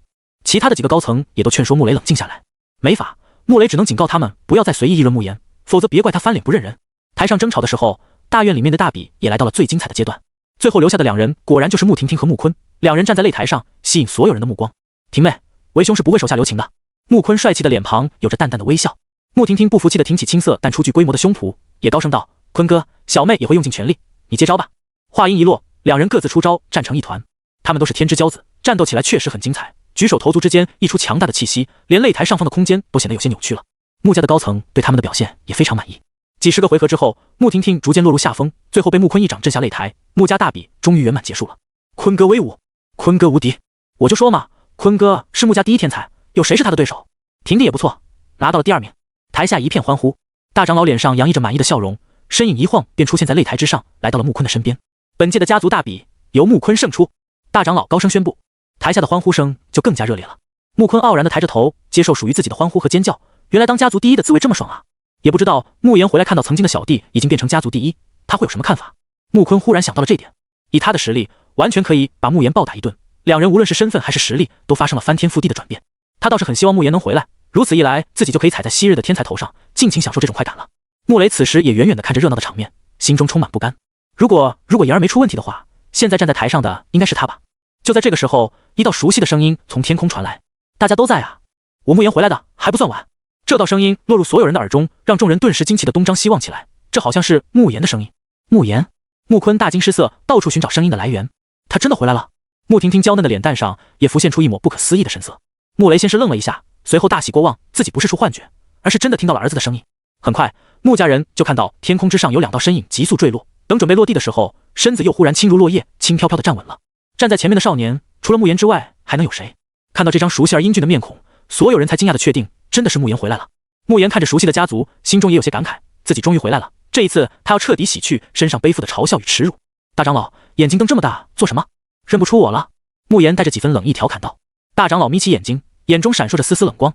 其他的几个高层也都劝说穆雷冷静下来。没法，穆雷只能警告他们不要再随意议论穆言，否则别怪他翻脸不认人。台上争吵的时候，大院里面的大比也来到了最精彩的阶段。最后留下的两人果然就是穆婷婷和穆坤，两人站在擂台上，吸引所有人的目光。婷妹，为兄是不会手下留情的。穆坤帅气的脸庞有着淡淡的微笑。穆婷婷不服气的挺起青涩但初具规模的胸脯，也高声道：“坤哥，小妹也会用尽全力，你接招吧。”话音一落，两人各自出招，战成一团。他们都是天之骄子，战斗起来确实很精彩，举手投足之间溢出强大的气息，连擂台上方的空间都显得有些扭曲了。穆家的高层对他们的表现也非常满意。几十个回合之后，穆婷婷逐渐落入下风，最后被穆坤一掌震下擂台。穆家大比终于圆满结束了。坤哥威武，坤哥无敌！我就说嘛，坤哥是穆家第一天才，有谁是他的对手？婷婷也不错，拿到了第2名。台下一片欢呼。大长老脸上洋溢着满意的笑容，身影一晃便出现在擂台之上，来到了穆坤的身边。本届的家族大比由穆坤胜出。大长老高声宣布，台下的欢呼声就更加热烈了。穆坤傲然地抬着头，接受属于自己的欢呼和尖叫。原来当家族第一的滋味这么爽啊！也不知道穆言回来看到曾经的小弟已经变成家族第一，他会有什么看法？穆坤忽然想到了这点，以他的实力，完全可以把穆言暴打一顿。两人无论是身份还是实力，都发生了翻天覆地的转变。他倒是很希望穆言能回来，如此一来，自己就可以踩在昔日的天才头上，尽情享受这种快感了。穆雷此时也远远地看着热闹的场面，心中充满不甘。如果言儿没出问题的话，现在站在台上的应该是他吧？就在这个时候，一道熟悉的声音从天空传来：“大家都在啊，我穆言回来的还不算晚。”这道声音落入所有人的耳中，让众人顿时惊奇的东张西望起来。这好像是穆言的声音。穆言？穆坤大惊失色，到处寻找声音的来源。他真的回来了？穆婷婷娇嫩的脸蛋上也浮现出一抹不可思议的神色。穆雷先是愣了一下，随后大喜过望，自己不是出幻觉，而是真的听到了儿子的声音。很快，穆家人就看到天空之上有2道身影急速坠落，等准备落地的时候，身子又忽然轻如落叶，轻飘飘地站稳了。站在前面的少年，除了穆言之外，还能有谁？看到这张熟悉而英俊的面孔，所有人才惊讶地确定，真的是穆言回来了。穆言看着熟悉的家族，心中也有些感慨，自己终于回来了。这一次，他要彻底洗去身上背负的嘲笑与耻辱。大长老，眼睛瞪这么大，做什么？认不出我了？穆言带着几分冷意调侃道。大长老眯起眼睛，眼中闪烁着丝丝冷光。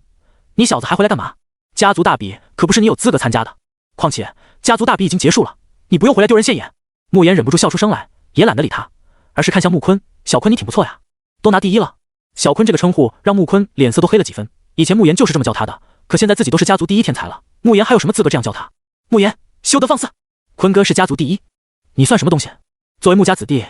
你小子还回来干嘛？家族大比可不是你有资格参加的。况且家族大比已经结束了，你不用回来丢人现眼。穆言忍不住笑出声来，也懒得理他，而是看向穆坤。小坤，你挺不错呀，都拿第一了。小坤这个称呼让穆坤脸色都黑了几分。以前穆言就是这么叫他的，可现在自己都是家族第一天才了，穆言还有什么资格这样叫他？穆言，休得放肆！坤哥是家族第一，你算什么东西？作为穆家子弟，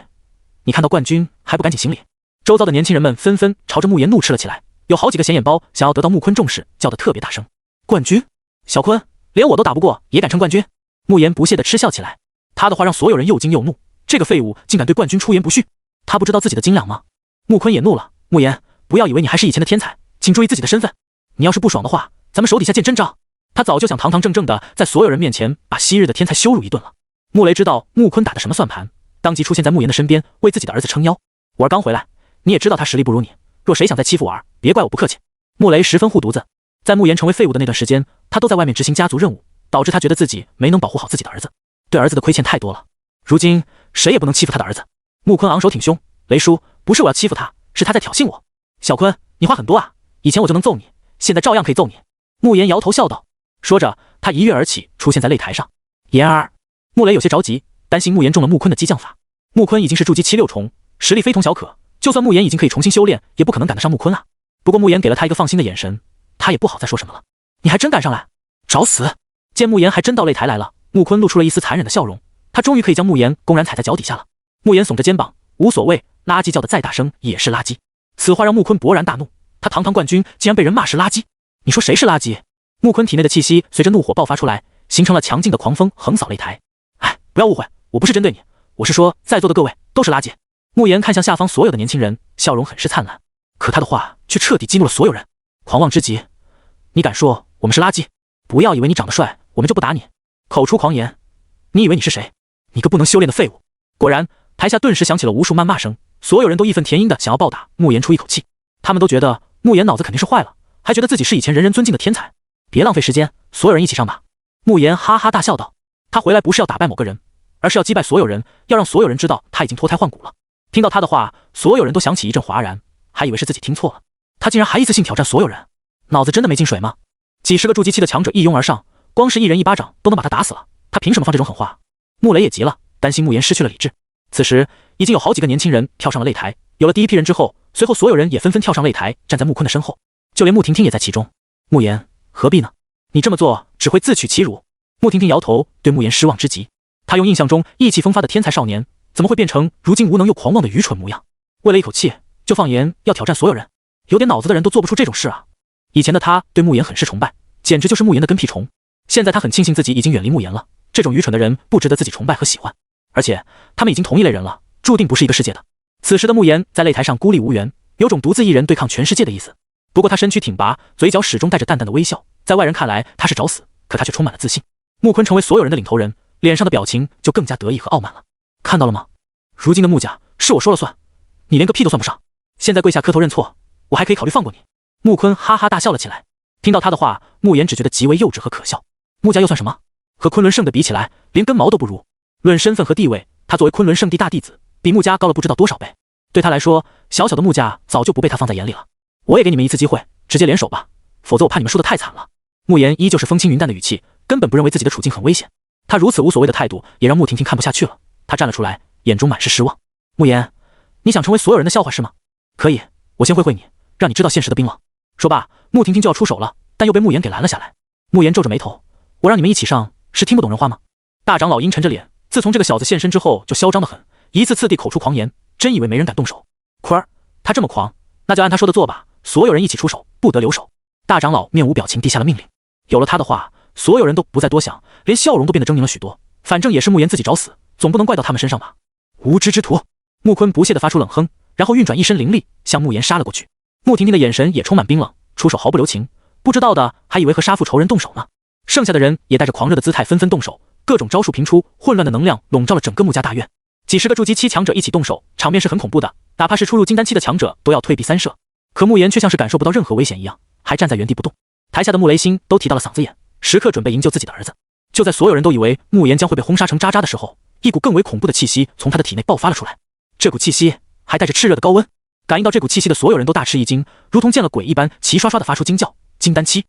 你看到冠军还不赶紧行礼？周遭的年轻人们纷纷朝着穆言怒斥了起来，有好几个显眼包想要得到穆坤重视，叫得特别大声。冠军？小坤，连我都打不过，也敢称冠军？穆言不屑地嗤笑起来，他的话让所有人又惊又怒，这个废物竟敢对冠军出言不逊，他不知道自己的斤两吗？穆坤也怒了，穆言，不要以为你还是以前的天才，请注意自己的身份，你要是不爽的话，咱们手底下见真章。他早就想堂堂正正的在所有人面前把昔日的天才羞辱一顿了。穆雷知道穆坤打的什么算盘，当即出现在穆言的身边，为自己的儿子撑腰。我儿刚回来，你也知道他实力不如你，若谁想再欺负我儿，别怪我不客气。穆雷十分护犊子，在穆言成为废物的那段时间，他都在外面执行家族任务，导致他觉得自己没能保护好自己的儿子，对儿子的亏欠太多了。如今谁也不能欺负他的儿子。穆坤昂首挺胸，雷叔，不是我要欺负他，是他在挑衅我。小坤，你话很多啊，以前我就能揍你，现在照样可以揍你。穆言摇头笑道，说着他一跃而起，出现在擂台上。言儿，穆雷有些着急，担心穆言中了穆坤的激将法。穆坤已经是筑基7、6重，实力非同小可，就算穆言已经可以重新修炼，也不可能赶得上穆坤啊。不过穆言给了他一个放心的眼神，他也不好再说什么了。你还真敢上来，找死！见穆言还真到擂台来了，穆坤露出了一丝残忍的笑容，他终于可以将穆言公然踩在脚底下了。穆言耸着肩膀，无所谓，垃圾叫的再大声也是垃圾。此话让穆坤勃然大怒，他堂堂冠军竟然被人骂是垃圾，你说谁是垃圾？穆坤体内的气息随着怒火爆发出来，形成了强劲的狂风，横扫擂台。哎，不要误会，我不是针对你，我是说在座的各位都是垃圾。穆言看向下方所有的年轻人，笑容很是灿烂，可他的话却彻底激怒了所有人。狂妄之极，你敢说我们是垃圾？不要以为你长得帅，我们就不打你。口出狂言，你以为你是谁？你个不能修炼的废物！果然，台下顿时响起了无数谩骂声，所有人都义愤填膺的想要暴打穆言出一口气。他们都觉得穆言脑子肯定是坏了，还觉得自己是以前人人尊敬的天才。别浪费时间，所有人一起上吧！穆言哈哈大笑道，他回来不是要打败某个人，而是要击败所有人，要让所有人知道他已经脱胎换骨了。听到他的话，所有人都响起一阵哗然，还以为是自己听错了，他竟然还一次性挑战所有人，脑子真的没进水吗？几十个筑基期的强者一拥而上，光是一人一巴掌都能把他打死了，他凭什么放这种狠话？穆雷也急了，担心穆言失去了理智。此时已经有好几个年轻人跳上了擂台，有了第一批人之后，随后所有人也纷纷跳上擂台，站在穆坤的身后，就连穆婷婷也在其中。穆言，何必呢？你这么做只会自取其辱。穆婷婷摇头，对穆言失望之极。他用印象中意气风发的天才少年，怎么会变成如今无能又狂妄的愚蠢模样？为了一口气就放言要挑战所有人，有点脑子的人都做不出这种事啊！以前的他对穆言很是崇拜，简直就是穆言的跟屁虫。现在他很庆幸自己已经远离穆言了，这种愚蠢的人不值得自己崇拜和喜欢，而且他们已经同一类人了，注定不是一个世界的。此时的穆言在擂台上孤立无援，有种独自一人对抗全世界的意思。不过他身躯挺拔，嘴角始终带着淡淡的微笑，在外人看来他是找死，可他却充满了自信。穆坤成为所有人的领头人，脸上的表情就更加得意和傲慢了。看到了吗？如今的穆家是我说了算，你连个屁都算不上。现在跪下磕头认错，我还可以考虑放过你。穆坤哈哈大笑了起来。听到他的话，穆言只觉得极为幼稚和可笑。穆家又算什么？和昆仑圣的比起来，连根毛都不如。论身份和地位，他作为昆仑圣地大弟子，比穆家高了不知道多少倍。对他来说，小小的穆家早就不被他放在眼里了。我也给你们一次机会，直接联手吧，否则我怕你们输得太惨了。穆言依旧是风轻云淡的语气，根本不认为自己的处境很危险。他如此无所谓的态度，也让穆婷婷看不下去了。他站了出来，眼中满是失望。穆言，你想成为所有人的笑话是吗？可以，我先会会你，让你知道现实的冰冷。说罢，穆婷婷就要出手了，但又被穆言给拦了下来。穆言皱着眉头，我让你们一起上，是听不懂人话吗？大长老阴沉着脸，自从这个小子现身之后，就嚣张得很，一次次地口出狂言，真以为没人敢动手。坤儿，他这么狂，那就按他说的做吧，所有人一起出手，不得留手。大长老面无表情地下了命令。有了他的话，所有人都不再多想，连笑容都变得狰狞了许多。反正也是穆言自己找死，总不能怪到他们身上吧。无知之徒！穆坤不屑地发出冷哼，然后运转一身灵力，向穆言杀了过去。穆婷婷的眼神也充满冰冷，出手毫不留情，不知道的还以为和杀父仇人动手呢。剩下的人也带着狂热的姿态纷纷动手，各种招数频出，混乱的能量笼罩了整个穆家大院。几十个筑基期强者一起动手，场面是很恐怖的，哪怕是初入金丹期的强者都要退避三舍。可慕言却像是感受不到任何危险一样，还站在原地不动。台下的穆雷星都提到了嗓子眼，时刻准备营救自己的儿子。就在所有人都以为慕言将会被轰杀成渣渣的时候，一股更为恐怖的气息从他的体内爆发了出来。这股气息还带着炽热的高温，感应到这股气息的所有人都大吃一惊，如同见了鬼一般，齐刷刷的发出惊叫。金丹期，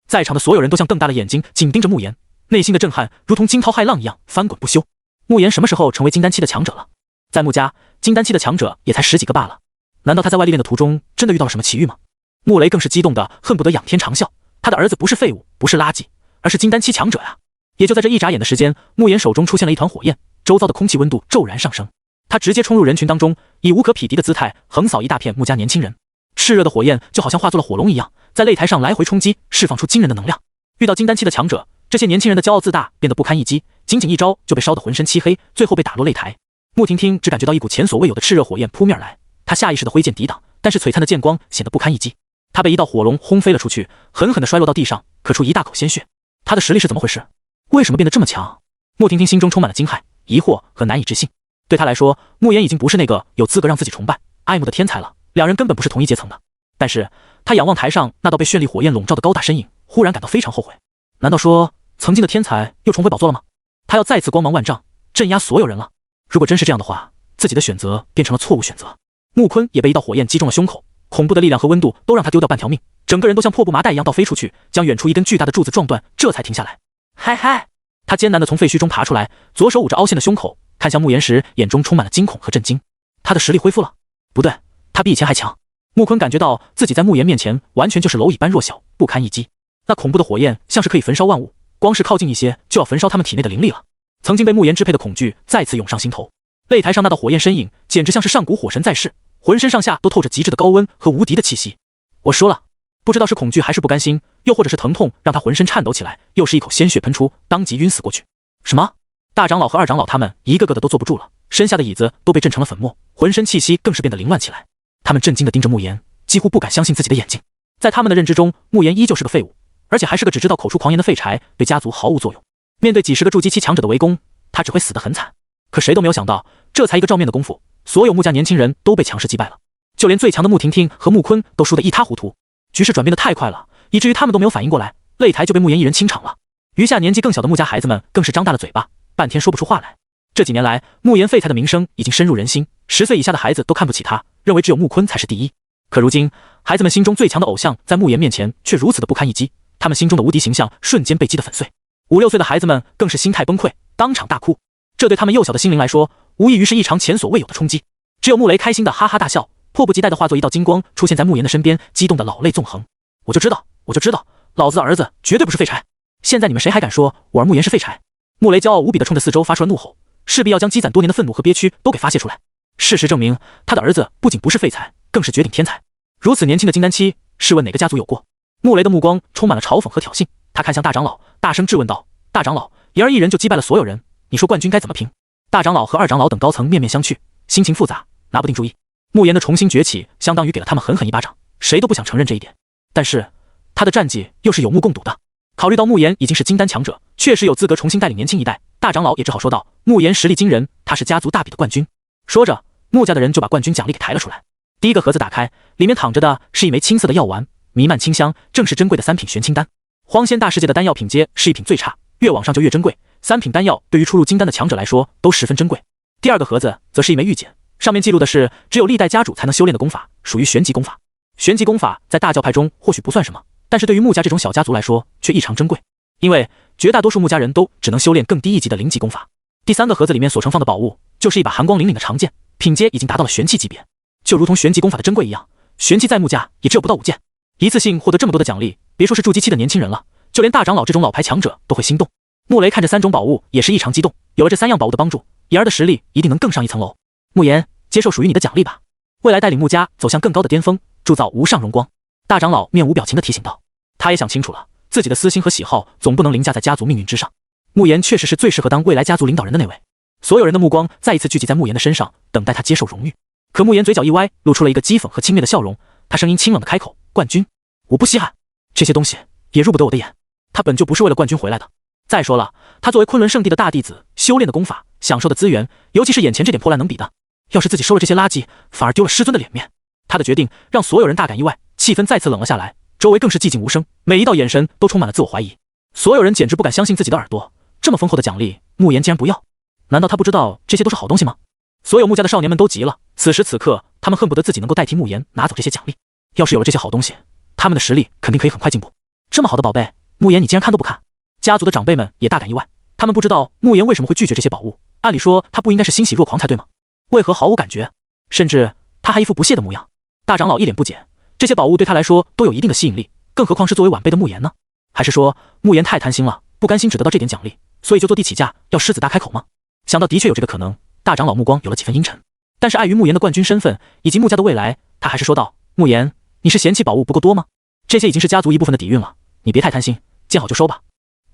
在场的所有人都像瞪大了眼睛，紧盯着慕言，内心的震撼如同惊涛骇浪一样翻滚不休。慕言什么时候成为金丹期的强者了？在穆家，金丹期的强者也才10几个罢了。难道他在外历练的途中真的遇到了什么奇遇吗？穆雷更是激动的恨不得仰天长啸，他的儿子不是废物，不是垃圾，而是金丹期强者呀！也就在这一眨眼的时间，慕言手中出现了一团火焰，周遭的空气温度骤然上升。他直接冲入人群当中，以无可匹敌的姿态横扫一大片穆家年轻人。炽热的火焰就好像化作了火龙一样，在擂台上来回冲击，释放出惊人的能量。遇到金丹期的强者，这些年轻人的骄傲自大变得不堪一击，仅仅一招就被烧得浑身漆黑，最后被打落擂台。穆婷婷只感觉到一股前所未有的炽热火焰扑面而来，她下意识的挥剑抵挡，但是璀璨的剑光显得不堪一击。她被一道火龙轰飞了出去，狠狠地摔落到地上，咳出一大口鲜血。她的实力是怎么回事？为什么变得这么强？穆婷婷心中充满了惊骇、疑惑和难以置信。对她来说，慕言已经不是那个有资格让自己崇拜、爱慕的天才了，两人根本不是同一阶层的。但是她仰望台上那道被绚丽火焰笼罩的高大身影，忽然感到非常后悔。难道说曾经的天才又重回宝座了吗？他要再次光芒万丈，镇压所有人了。如果真是这样的话，自己的选择变成了错误选择。穆坤也被一道火焰击中了胸口，恐怖的力量和温度都让他丢掉半条命，整个人都像破布麻袋一样倒飞出去，将远处一根巨大的柱子撞断，这才停下来。嗨嗨，他艰难地从废墟中爬出来，左手捂着凹陷的胸口，看向慕言时，眼中充满了惊恐和震惊。他的实力恢复了？不对，他比以前还强。穆坤感觉到自己在慕言面前完全就是蝼蚁般弱小，不堪一击。那恐怖的火焰像是可以焚烧万物，光是靠近一些就要焚烧他们体内的灵力了。曾经被慕言支配的恐惧再次涌上心头。擂台上那道火焰身影简直像是上古火神在世，浑身上下都透着极致的高温和无敌的气息。我说了，不知道是恐惧还是不甘心，又或者是疼痛让他浑身颤抖起来，又是一口鲜血喷出，当即晕死过去。什么？大长老和二长老他们一个个的都坐不住了，身下的椅子都被震成了粉末，浑身气息更是变得凌乱起来。他们震惊地盯着慕言，几乎不敢相信自己的眼睛。在他们的认知中，慕言依旧是个废物，而且还是个只知道口出狂言的废柴，对家族毫无作用。面对几十个筑基期强者的围攻，他只会死得很惨。可谁都没有想到，这才一个照面的功夫，所有穆家年轻人都被强势击败了，就连最强的穆婷婷和穆坤都输得一塌糊涂。局势转变得太快了，以至于他们都没有反应过来，擂台就被慕言一人清场了。余下年纪更小的穆家孩子们更是张大了嘴巴，半天说不出话来。这几年来，慕言废材的名声已经深入人心，10岁以下的孩子都看不起他，认为只有穆坤才是第一。可如今，孩子们心中最强的偶像在慕言面前却如此的不堪一击，他们心中的无敌形象瞬间被击得粉碎。5、6岁的孩子们更是心态崩溃，当场大哭。这对他们幼小的心灵来说，无异于是一场前所未有的冲击。只有穆雷开心的哈哈大笑，迫不及待的化作一道金光出现在慕言的身边，激动的老泪纵横。我就知道，老子的儿子绝对不是废柴。现在你们谁还敢说我儿慕言是废柴？穆雷骄傲无比的冲着四周发出了怒吼，势必要将积攒多年的愤怒和憋屈都给发泄出来。事实证明，他的儿子不仅不是废材，更是绝顶天才。如此年轻的金丹期，试问哪个家族有过？穆雷的目光充满了嘲讽和挑衅，他看向大长老，大声质问道：大长老，言儿一人就击败了所有人，你说冠军该怎么评？大长老和二长老等高层面面相觑，心情复杂，拿不定主意。慕言的重新崛起，相当于给了他们狠狠一巴掌，谁都不想承认这一点。但是他的战绩又是有目共睹的。考虑到慕言已经是金丹强者，确实有资格重新带领年轻一代，大长老也只好说道：慕言实力惊人，他是家族大比的冠军。说着，穆家的人就把冠军奖励给抬了出来。第一个盒子打开，里面躺着的是一枚青色的药丸，弥漫清香，正是珍贵的3品玄清丹。荒仙大世界的丹药品阶是1品最差，越往上就越珍贵，3品丹药对于初入金丹的强者来说都十分珍贵。第二个盒子则是一枚玉简，上面记录的是只有历代家主才能修炼的功法，属于玄级功法。玄级功法在大教派中或许不算什么，但是对于穆家这种小家族来说却异常珍贵，因为绝大多数穆家人都只能修炼更低一级的灵级功法。第三个盒子里面所盛放的宝物就是一把寒光凛凛的长剑，品阶已经达到了玄气级别，就如同玄级功法的珍贵一样，玄气在穆家也只有不到5件。一次性获得这么多的奖励，别说是筑基期的年轻人了，就连大长老这种老牌强者都会心动。穆雷看着3种宝物也是异常激动，有了这3样宝物的帮助，言儿的实力一定能更上一层楼。穆言，接受属于你的奖励吧，未来带领穆家走向更高的巅峰，铸造无上荣光。大长老面无表情地提醒道。他也想清楚了，自己的私心和喜好总不能凌驾在家族命运之上。穆言确实是最适合当未来家族领导人的那位。所有人的目光再一次聚集在穆言的身上，等待他接受荣誉。可穆言嘴角一歪，露出了一个讥讽和轻蔑的笑容，他声音清冷的开口：“冠军，我不稀罕，这些东西也入不得我的眼。他本就不是为了冠军回来的。再说了，他作为昆仑圣地的大弟子，修炼的功法，享受的资源，尤其是眼前这点破烂能比的？要是自己收了这些垃圾，反而丢了师尊的脸面。”他的决定让所有人大感意外，气氛再次冷了下来，周围更是寂静无声，每一道眼神都充满了自我怀疑。所有人简直不敢相信自己的耳朵，这么丰厚的奖励，慕言竟然不要？难道他不知道这些都是好东西吗？所有慕家的少年们都急了，此时此刻，他们恨不得自己能够代替慕言拿走这些奖励。要是有了这些好东西，他们的实力肯定可以很快进步。这么好的宝贝，慕言你竟然看都不看？家族的长辈们也大感意外，他们不知道慕言为什么会拒绝这些宝物。按理说他不应该是欣喜若狂才对吗？为何毫无感觉？甚至他还一副不屑的模样。大长老一脸不解，这些宝物对他来说都有一定的吸引力，更何况是作为晚辈的慕言呢？还是说慕言太贪心了，不甘心只得到这点奖励，所以就坐地起价要狮子大开口吗？想到的确有这个可能，大长老目光有了几分阴沉。但是碍于慕言的冠军身份以及慕家的未来，他还是说道：“慕言，你是嫌弃宝物不够多吗？这些已经是家族一部分的底蕴了，你别太贪心，见好就收吧。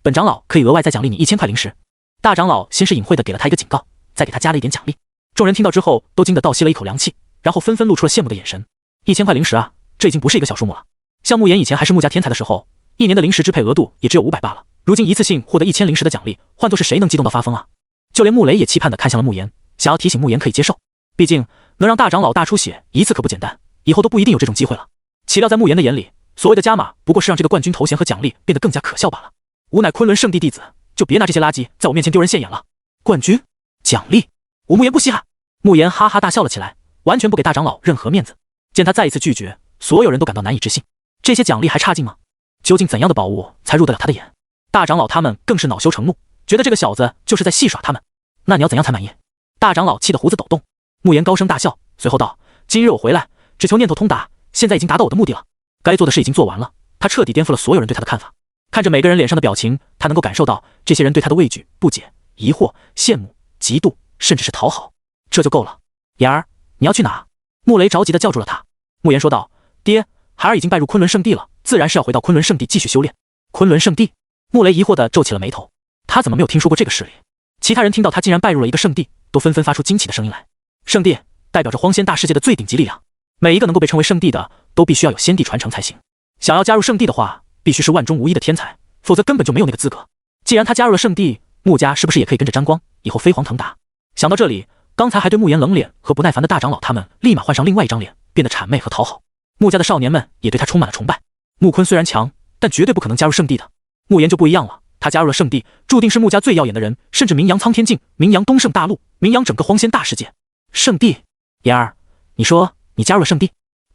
本长老可以额外再奖励你1000块灵石。”大长老先是隐晦的给了他一个警告，再给他加了一点奖励。众人听到之后都惊得倒吸了一口凉气，然后纷纷露出了羡慕的眼神。1000块灵石啊，这已经不是一个小数目了。像慕言以前还是慕家天才的时候，一年的灵石支配额度也只有500罢了。如今一次性获得1000灵石的奖励，换作是谁能激动到发疯啊？就连穆雷也期盼地看向了慕言，想要提醒慕言可以接受。毕竟能让大长老大出血一次可不简单，以后都不一定有这种机会了。岂料在慕言的眼里，所谓的加码不过是让这个冠军头衔和奖励变得更加可笑罢了。吾乃昆仑圣地弟子，就别拿这些垃圾在我面前丢人现眼了。冠军奖励，我慕言不稀罕。慕言哈哈大笑了起来，完全不给大长老任何面子。见他再一次拒绝，所有人都感到难以置信。这些奖励还差劲吗？究竟怎样的宝物才入得了他的眼？大长老他们更是恼羞成怒，觉得这个小子就是在戏耍他们。那你要怎样才满意？大长老气得胡子抖动。慕言高声大笑，随后道：“今日我回来，只求念头通达，现在已经达到我的目的了。该做的事已经做完了。”他彻底颠覆了所有人对他的看法。看着每个人脸上的表情，他能够感受到这些人对他的畏惧、不解、疑惑、羡慕、嫉妒，甚至是讨好。这就够了。言儿，你要去哪？穆雷着急地叫住了他。慕言说道：“爹，孩儿已经拜入昆仑圣地了，自然是要回到昆仑圣地继续修炼。”昆仑圣地？穆雷疑惑地皱起了眉头，他怎么没有听说过这个势力？其他人听到他竟然拜入了一个圣地，都纷纷发出惊奇的声音来。圣地代表着荒仙大世界的最顶级力量，每一个能够被称为圣地的，都必须要有仙帝传承才行。想要加入圣地的话，必须是万中无一的天才，否则根本就没有那个资格。既然他加入了圣地，穆家是不是也可以跟着沾光，以后飞黄腾达？想到这里，刚才还对慕言冷脸和不耐烦的大长老他们立马换上另外一张脸，变得谄媚和讨好。穆家的少年们也对他充满了崇拜。穆坤虽然强，但绝对不可能加入圣地的。慕言就不一样了，他加入了圣地，注定是穆家最耀眼的人，甚至名扬苍天境，名扬东胜大陆，名扬整个荒仙大世界。圣地，言儿，你说你加入了圣地，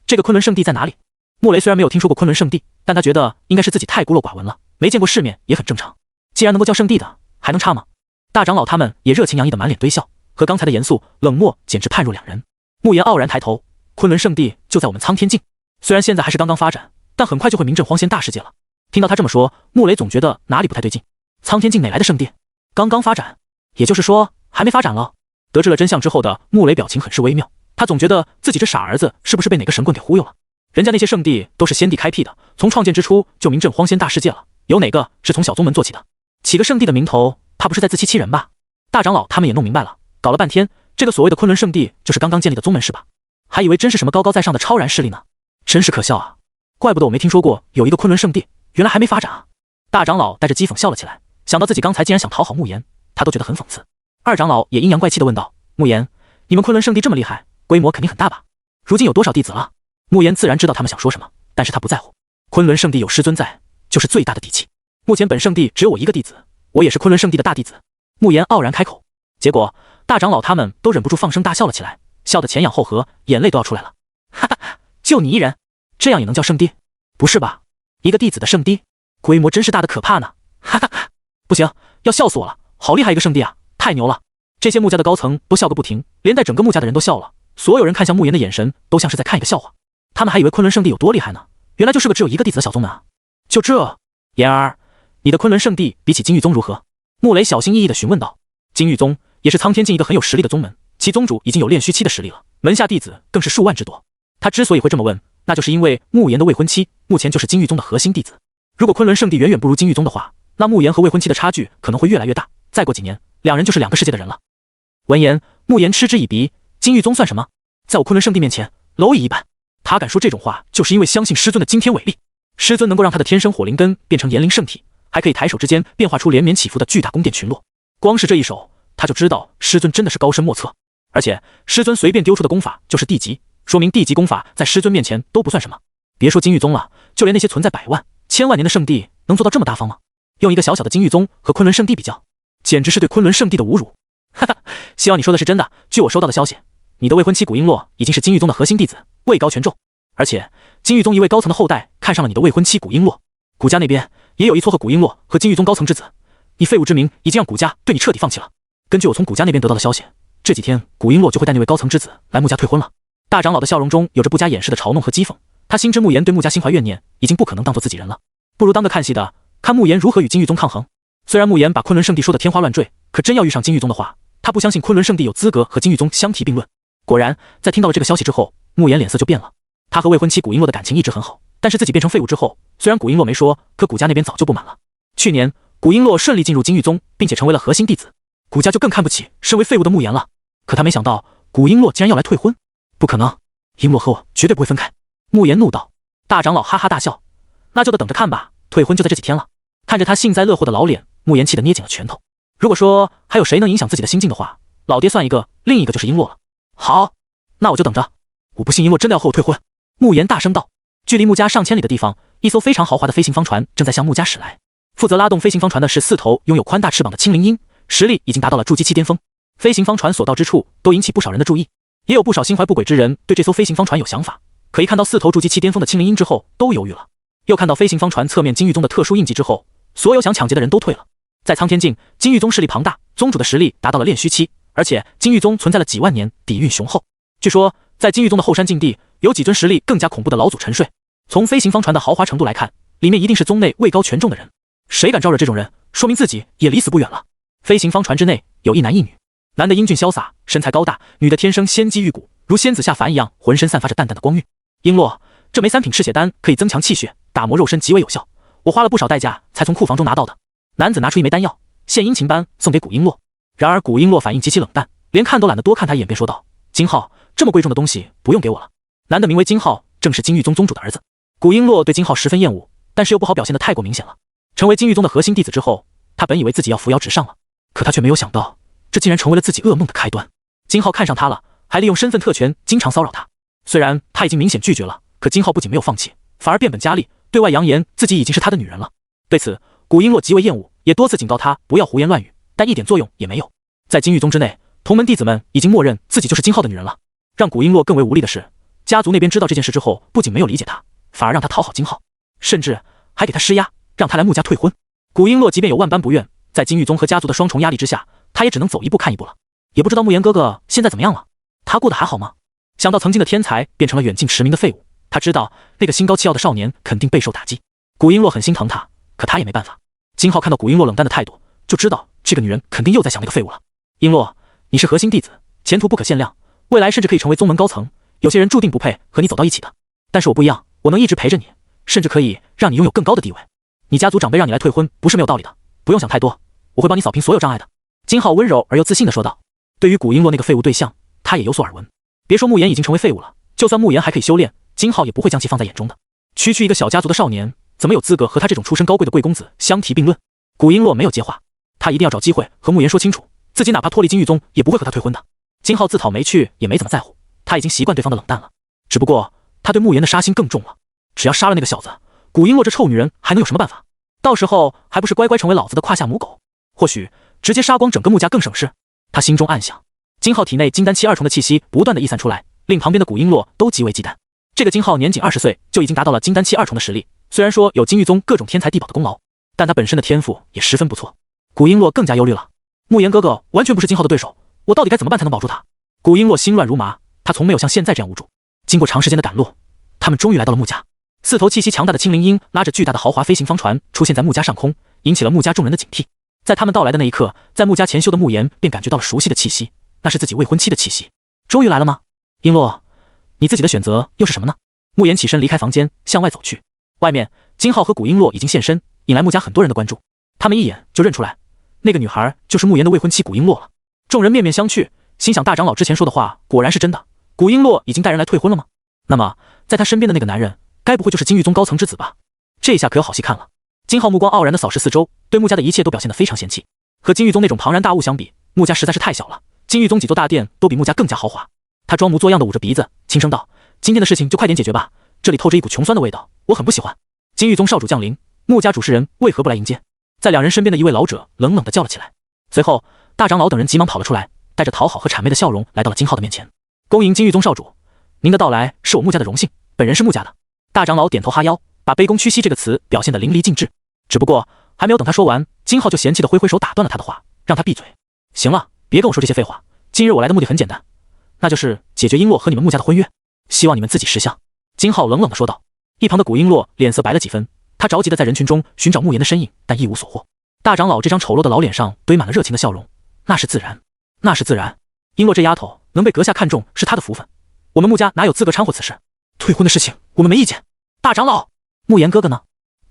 这个昆仑圣地在哪里？穆雷虽然没有听说过昆仑圣地，但他觉得应该是自己太孤陋寡闻了，没见过世面也很正常。既然能够叫圣地的，还能差吗？大长老他们也热情洋溢的满脸堆笑，和刚才的严肃冷漠简直判若两人。慕言傲然抬头，昆仑圣地就在我们苍天境，虽然现在还是刚刚发展，但很快就会名震荒仙大世界了。听到他这么说，穆雷总觉得哪里不太对劲。苍天境哪来的圣地？刚刚发展，也就是说还没发展了。得知了真相之后的穆雷表情很是微妙，他总觉得自己这傻儿子是不是被哪个神棍给忽悠了？人家那些圣地都是先帝开辟的，从创建之初就名震荒仙大世界了，有哪个是从小宗门做起的？起个圣地的名头，怕不是在自欺欺人吧？大长老他们也弄明白了，搞了半天，这个所谓的昆仑圣地就是刚刚建立的宗门是吧？还以为真是什么高高在上的超然势力呢，真是可笑啊！怪不得我没听说过有一个昆仑圣地，原来还没发展啊！大长老带着讥讽笑了起来，想到自己刚才竟然想讨好慕言，他都觉得很讽刺。二长老也阴阳怪气地问道：“慕言，你们昆仑圣地这么厉害，规模肯定很大吧？如今有多少弟子了？”慕言自然知道他们想说什么，但是他不在乎。昆仑圣地有师尊在，就是最大的底气。目前本圣地只有我一个弟子，我也是昆仑圣地的大弟子。慕言傲然开口，结果大长老他们都忍不住放声大笑了起来，笑得前仰后合，眼泪都要出来了。哈哈，就你一人，这样也能叫圣地？不是吧？一个弟子的圣地，规模真是大的可怕呢！哈哈哈，不行，要笑死我了！好厉害一个圣地啊，太牛了！这些穆家的高层都笑个不停，连带整个穆家的人都笑了。所有人看向慕言的眼神都像是在看一个笑话。他们还以为昆仑圣地有多厉害呢，原来就是个只有一个弟子的小宗门啊！就这，言儿，你的昆仑圣地比起金玉宗如何？穆雷小心翼翼地询问道。金玉宗也是苍天境一个很有实力的宗门，其宗主已经有炼虚期的实力了，门下弟子更是数万之多。他之所以会这么问，那就是因为慕言的未婚妻目前就是金玉宗的核心弟子。如果昆仑圣地远远不如金玉宗的话，那慕言和未婚妻的差距可能会越来越大，再过几年，两人就是两个世界的人了。闻言，慕言嗤之以鼻，金玉宗算什么？在我昆仑圣地面前，蝼蚁一般。他敢说这种话，就是因为相信师尊的惊天伟力。师尊能够让他的天生火灵根变成炎灵圣体，还可以抬手之间变化出连绵起伏的巨大宫殿群落。光是这一手，他就知道师尊真的是高深莫测。而且师尊随便丢出的功法就是地级，说明地级功法在师尊面前都不算什么。别说金玉宗了，就连那些存在百万、千万年的圣地，能做到这么大方吗？用一个小小的金玉宗和昆仑圣地比较，简直是对昆仑圣地的侮辱。哈哈，希望你说的是真的。据我收到的消息，你的未婚妻古璎珞已经是金玉宗的核心弟子，位高权重。而且金玉宗一位高层的后代看上了你的未婚妻古璎珞，古家那边也有一撮和古璎珞和金玉宗高层之子。你废物之名已经让古家对你彻底放弃了。根据我从古家那边得到的消息，这几天古璎珞就会带那位高层之子来穆家退婚了。大长老的笑容中有着不加掩饰的嘲弄和讥讽，他心知慕言对穆家心怀怨念，已经不可能当做自己人了，不如当个看戏的，看慕言如何与金玉宗抗衡。虽然慕言把昆仑圣地说得天花乱坠，可真要遇上金玉宗的话，他不相信昆仑圣地有资格和金玉宗相提并论。果然，在听到了这个消息之后，慕言脸色就变了。他和未婚妻古璎珞的感情一直很好，但是自己变成废物之后，虽然古璎珞没说，可古家那边早就不满了。去年古璎珞顺利进入金玉宗，并且成为了核心弟子，古家就更看不起身为废物的慕言了。可他没想到古璎珞竟然要来退婚，不可能，璎珞和我绝对不会分开。慕言怒道。大长老哈哈大笑，那就等着看吧，退婚就在这几天了。看着他幸灾乐祸的老脸，慕言气得捏紧了拳头。如果说还有谁能影响自己的心境的话，老爹算一个，另一个就是璎珞了。好，那我就等着。我不信璎珞真的要和我退婚。慕言大声道。距离穆家上千里的地方，一艘非常豪华的飞行方船正在向穆家驶来。负责拉动飞行方船的是4头拥有宽大翅膀的青灵鹰，实力已经达到了筑基期巅峰。飞行方船所到之处都引起不少人的注意，也有不少心怀不轨之人对这艘飞行方船有想法。可一看到4头筑基期巅峰的青灵鹰之后，都犹豫了。又看到飞行方船侧面金玉宗的特殊印记之后，所有想抢劫的人都退了。在苍天境，金玉宗势力庞大，宗主的实力达到了炼虚期，而且金玉宗存在了几万年，底蕴雄厚。据说在金玉宗的后山禁地，有几尊实力更加恐怖的老祖沉睡。从飞行方船的豪华程度来看，里面一定是宗内位高权重的人。谁敢招惹这种人，说明自己也离死不远了。飞行方船之内有一男一女，男的英俊潇洒，身材高大，女的天生仙肌玉骨，如仙子下凡一样，浑身散发着淡淡的光晕。璎珞，这枚3品赤血丹可以增强气血，打磨肉身极为有效，我花了不少代价才从库房中拿到的。男子拿出一枚丹药，献殷勤般送给古璎珞。然而古璎珞反应极其冷淡，连看都懒得多看他一眼，便说道：金浩，这么贵重的东西不用给我了。男的名为金浩，正是金玉宗宗主的儿子。古璎珞对金浩十分厌恶，但是又不好表现得太过明显了。成为金玉宗的核心弟子之后，他本以为自己要扶摇直上了，可他却没有想到，这竟然成为了自己噩梦的开端。金浩看上他了，还利用身份特权经常骚扰他。虽然他已经明显拒绝了，可金浩不仅没有放弃，反而变本加厉，对外扬言自己已经是他的女人了。对此，古璎珞极为厌恶，也多次警告他不要胡言乱语，但一点作用也没有。在金玉宗之内，同门弟子们已经默认自己就是金浩的女人了。让古璎珞更为无力的是，家族那边知道这件事之后，不仅没有理解他，反而让他讨好金浩，甚至还给他施压，让他来穆家退婚。古璎珞即便有万般不愿，在金玉宗和家族的双重压力之下，他也只能走一步看一步了。也不知道慕言哥哥现在怎么样了，他过得还好吗？想到曾经的天才变成了远近驰名的废物，他知道那个心高气傲的少年肯定备受打击。古璎珞很心疼他，可他也没办法。金浩看到古璎珞冷淡的态度，就知道这个女人肯定又在想那个废物了。璎珞，你是核心弟子，前途不可限量，未来甚至可以成为宗门高层，有些人注定不配和你走到一起的。但是我不一样，我能一直陪着你，甚至可以让你拥有更高的地位。你家族长辈让你来退婚，不是没有道理的，不用想太多，我会帮你扫平所有障碍的。金浩温柔而又自信地说道。对于古璎珞那个废物对象，他也有所耳闻。别说慕言已经成为废物了，就算慕言还可以修炼，金浩也不会将其放在眼中的。区区一个小家族的少年，怎么有资格和他这种出身高贵的贵公子相提并论？古璎珞没有接话，他一定要找机会和慕言说清楚，自己哪怕脱离金玉宗，也不会和他退婚的。金浩自讨没趣，也没怎么在乎，他已经习惯对方的冷淡了。只不过他对慕言的杀心更重了，只要杀了那个小子，古璎珞这臭女人还能有什么办法？到时候还不是乖乖成为老子的胯下母狗？或许直接杀光整个穆家更省事。他心中暗想。金浩体内金丹期2重的气息不断的溢散出来，令旁边的古璎珞都极为忌惮。这个金浩年仅20岁就已经达到了金丹期2重的实力，虽然说有金玉宗各种天才地宝的功劳，但他本身的天赋也十分不错。古璎珞更加忧虑了，慕言哥哥完全不是金浩的对手，我到底该怎么办才能保住他？古璎珞心乱如麻，他从没有像现在这样无助。经过长时间的赶路，他们终于来到了穆家。4头气息强大的青灵鹰拉着巨大的豪华飞行方船出现在穆家上空，引起了穆家众人的警惕。在他们到来的那一刻，在穆家前修的慕言便感觉到了熟悉的气息，那是自己未婚妻的气息。终于来了吗？璎珞，你自己的选择又是什么呢？慕言起身离开房间，向外走去。外面，金浩和古璎珞已经现身，引来穆家很多人的关注。他们一眼就认出来，那个女孩就是慕言的未婚妻古璎珞了。众人面面相觑，心想大长老之前说的话果然是真的，古璎珞已经带人来退婚了吗？那么在他身边的那个男人，该不会就是金玉宗高层之子吧？这下可有好戏看了。金浩目光傲然地扫视四周，对穆家的一切都表现得非常嫌弃。和金玉宗那种庞然大物相比，穆家实在是太小了。金玉宗几座大殿都比穆家更加豪华。他装模作样地捂着鼻子，轻声道：“今天的事情就快点解决吧，这里透着一股穷酸的味道，我很不喜欢。”金玉宗少主降临，穆家主事人为何不来迎接？在两人身边的一位老者冷冷地叫了起来。随后，大长老等人急忙跑了出来，带着讨好和谄媚的笑容来到了金浩的面前。恭迎金玉宗少主，您的到来是我穆家的荣幸，本人是穆家的。大长老点头哈腰，把卑躬屈膝这个词表现得淋漓尽致。只不过还没有等他说完，金浩就嫌弃地挥挥手打断了他的话，让他闭嘴。行了，别跟我说这些废话。今日我来的目的很简单，那就是解决璎珞和你们穆家的婚约，希望你们自己识相。金浩冷冷地说道。一旁的古璎珞脸色白了几分，他着急地在人群中寻找慕言的身影，但一无所获。大长老这张丑陋的老脸上堆满了热情的笑容，那是自然，那是自然。璎珞这丫头能被阁下看中是她的福分，我们穆家哪有资格掺和此事？退婚的事情我们没意见。大长老，慕言哥哥呢？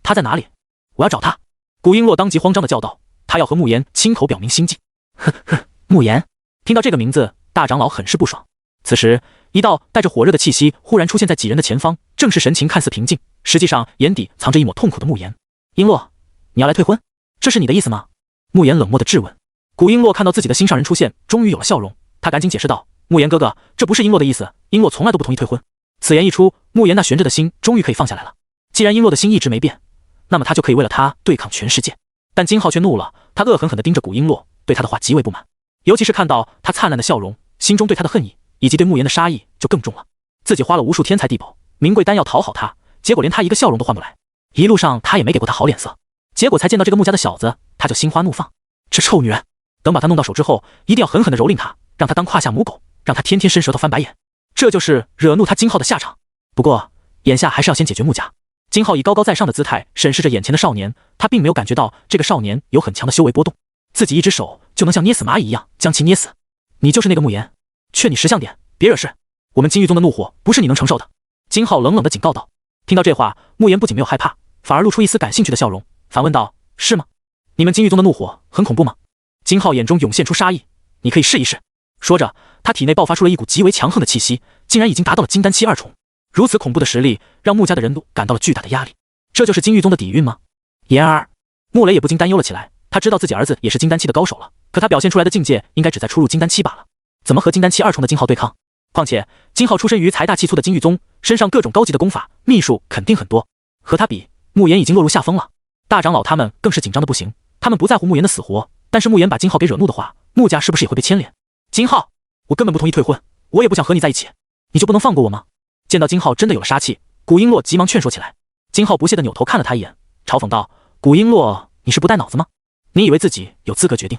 他在哪里？我要找他。古璎珞当即慌张地叫道，他要和慕言亲口表明心迹。哼哼，慕言。听到这个名字，大长老很是不爽。此时，一道带着火热的气息忽然出现在几人的前方，正是神情看似平静，实际上眼底藏着一抹痛苦的慕言。璎珞，你要来退婚？这是你的意思吗？慕言冷漠地质问。古璎珞看到自己的心上人出现，终于有了笑容，他赶紧解释道：“慕言哥哥，这不是璎珞的意思，璎珞从来都不同意退婚。”此言一出，慕言那悬着的心终于可以放下来了。既然璎珞的心一直没变，那么他就可以为了她对抗全世界。但金浩却怒了，他恶狠狠地盯着古璎珞，对他的话极为不满，尤其是看到他灿烂的笑容，心中对他的恨意以及对慕言的杀意就更重了。自己花了无数天才地宝、名贵丹药讨好他，结果连他一个笑容都换不来。一路上他也没给过他好脸色，结果才见到这个穆家的小子，他就心花怒放。这臭女人，等把他弄到手之后，一定要狠狠地蹂躏他，让他当胯下母狗，让他天天伸舌头翻白眼，这就是惹怒他金浩的下场。不过眼下还是要先解决穆家。金浩以高高在上的姿态审视着眼前的少年，他并没有感觉到这个少年有很强的修为波动，自己一只手就能像捏死蚂蚁一样将其捏死。你就是那个慕言，劝你识相点，别惹事，我们金玉宗的怒火不是你能承受的。金浩冷冷地警告道。听到这话，慕言不仅没有害怕，反而露出一丝感兴趣的笑容，反问道：“是吗？你们金玉宗的怒火很恐怖吗？”金浩眼中涌现出杀意，你可以试一试。说着，他体内爆发出了一股极为强横的气息，竟然已经达到了金丹期2重。如此恐怖的实力，让穆家的人都感到了巨大的压力。这就是金玉宗的底蕴吗？言儿，穆雷也不禁担忧了起来。他知道自己儿子也是金丹期的高手了，可他表现出来的境界应该只在初入金丹期罢了，怎么和金丹期2重的金浩对抗？况且金浩出身于财大气粗的金玉宗，身上各种高级的功法秘术肯定很多，和他比，慕言已经落入下风了。大长老他们更是紧张的不行，他们不在乎慕言的死活，但是慕言把金浩给惹怒的话，穆家是不是也会被牵连？金浩，我根本不同意退婚，我也不想和你在一起，你就不能放过我吗？见到金浩真的有了杀气，古璎珞急忙劝说起来。金浩不屑地扭头看了他一眼，嘲讽道：“古璎珞，你是不带脑子吗？你以为自己有资格决定？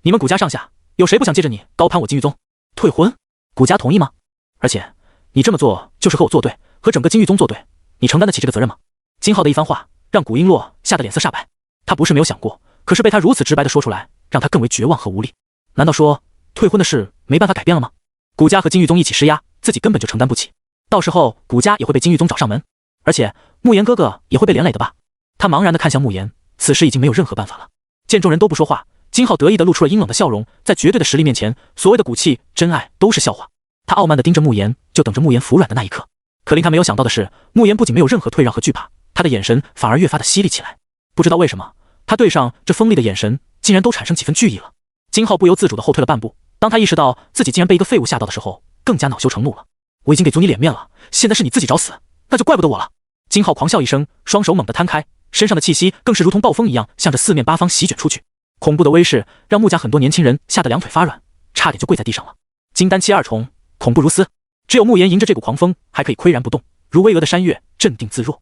你们古家上下有谁不想借着你高攀我金玉宗？退婚，古家同意吗？而且你这么做就是和我作对，和整个金玉宗作对，你承担得起这个责任吗？”金浩的一番话让古璎珞吓得脸色煞白，他不是没有想过，可是被他如此直白地说出来，让他更为绝望和无力。难道说退婚的事没办法改变了吗？古家和金玉宗一起施压，自己根本就承担不起，到时候古家也会被金玉宗找上门，而且慕言哥哥也会被连累的吧？他茫然地看向慕言，此时已经没有任何办法了。见众人都不说话，金浩得意地露出了阴冷的笑容，在绝对的实力面前，所谓的骨气、真爱都是笑话。他傲慢地盯着慕言，就等着慕言服软的那一刻。可令他没有想到的是，慕言不仅没有任何退让和惧怕，他的眼神反而越发的犀利起来。不知道为什么，他对上这锋利的眼神，竟然都产生几分惧意了。金浩不由自主地后退了半步，当他意识到自己竟然被一个废物吓到的时候，更加恼羞成怒了。我已经给足你脸面了，现在是你自己找死，那就怪不得我了。金浩狂笑一声，双手猛地摊开，身上的气息更是如同暴风一样，向着四面八方席卷出去。恐怖的威势让穆家很多年轻人吓得两腿发软，差点就跪在地上了。金丹期2重，恐怖如斯，只有慕言迎着这股狂风，还可以岿然不动，如巍峨的山岳，镇定自若。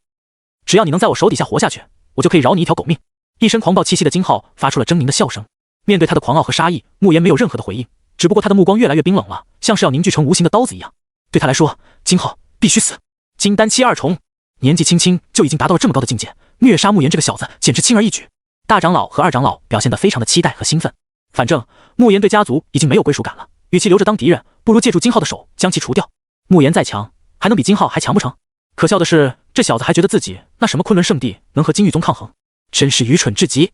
只要你能在我手底下活下去，我就可以饶你一条狗命。一身狂暴气息的金浩发出了狰狞的笑声。面对他的狂傲和杀意，慕言没有任何的回应，只不过他的目光越来越冰冷了，像是要凝聚成无形的刀子一样。对他来说，金浩必须死。金丹期2重，年纪轻轻就已经达到了这么高的境界，虐杀慕言这个小子简直轻而易举。大长老和二长老表现得非常的期待和兴奋。反正慕言对家族已经没有归属感了，与其留着当敌人，不如借助金浩的手将其除掉。慕言再强，还能比金浩还强不成？可笑的是，这小子还觉得自己那什么昆仑圣地能和金玉宗抗衡，真是愚蠢至极。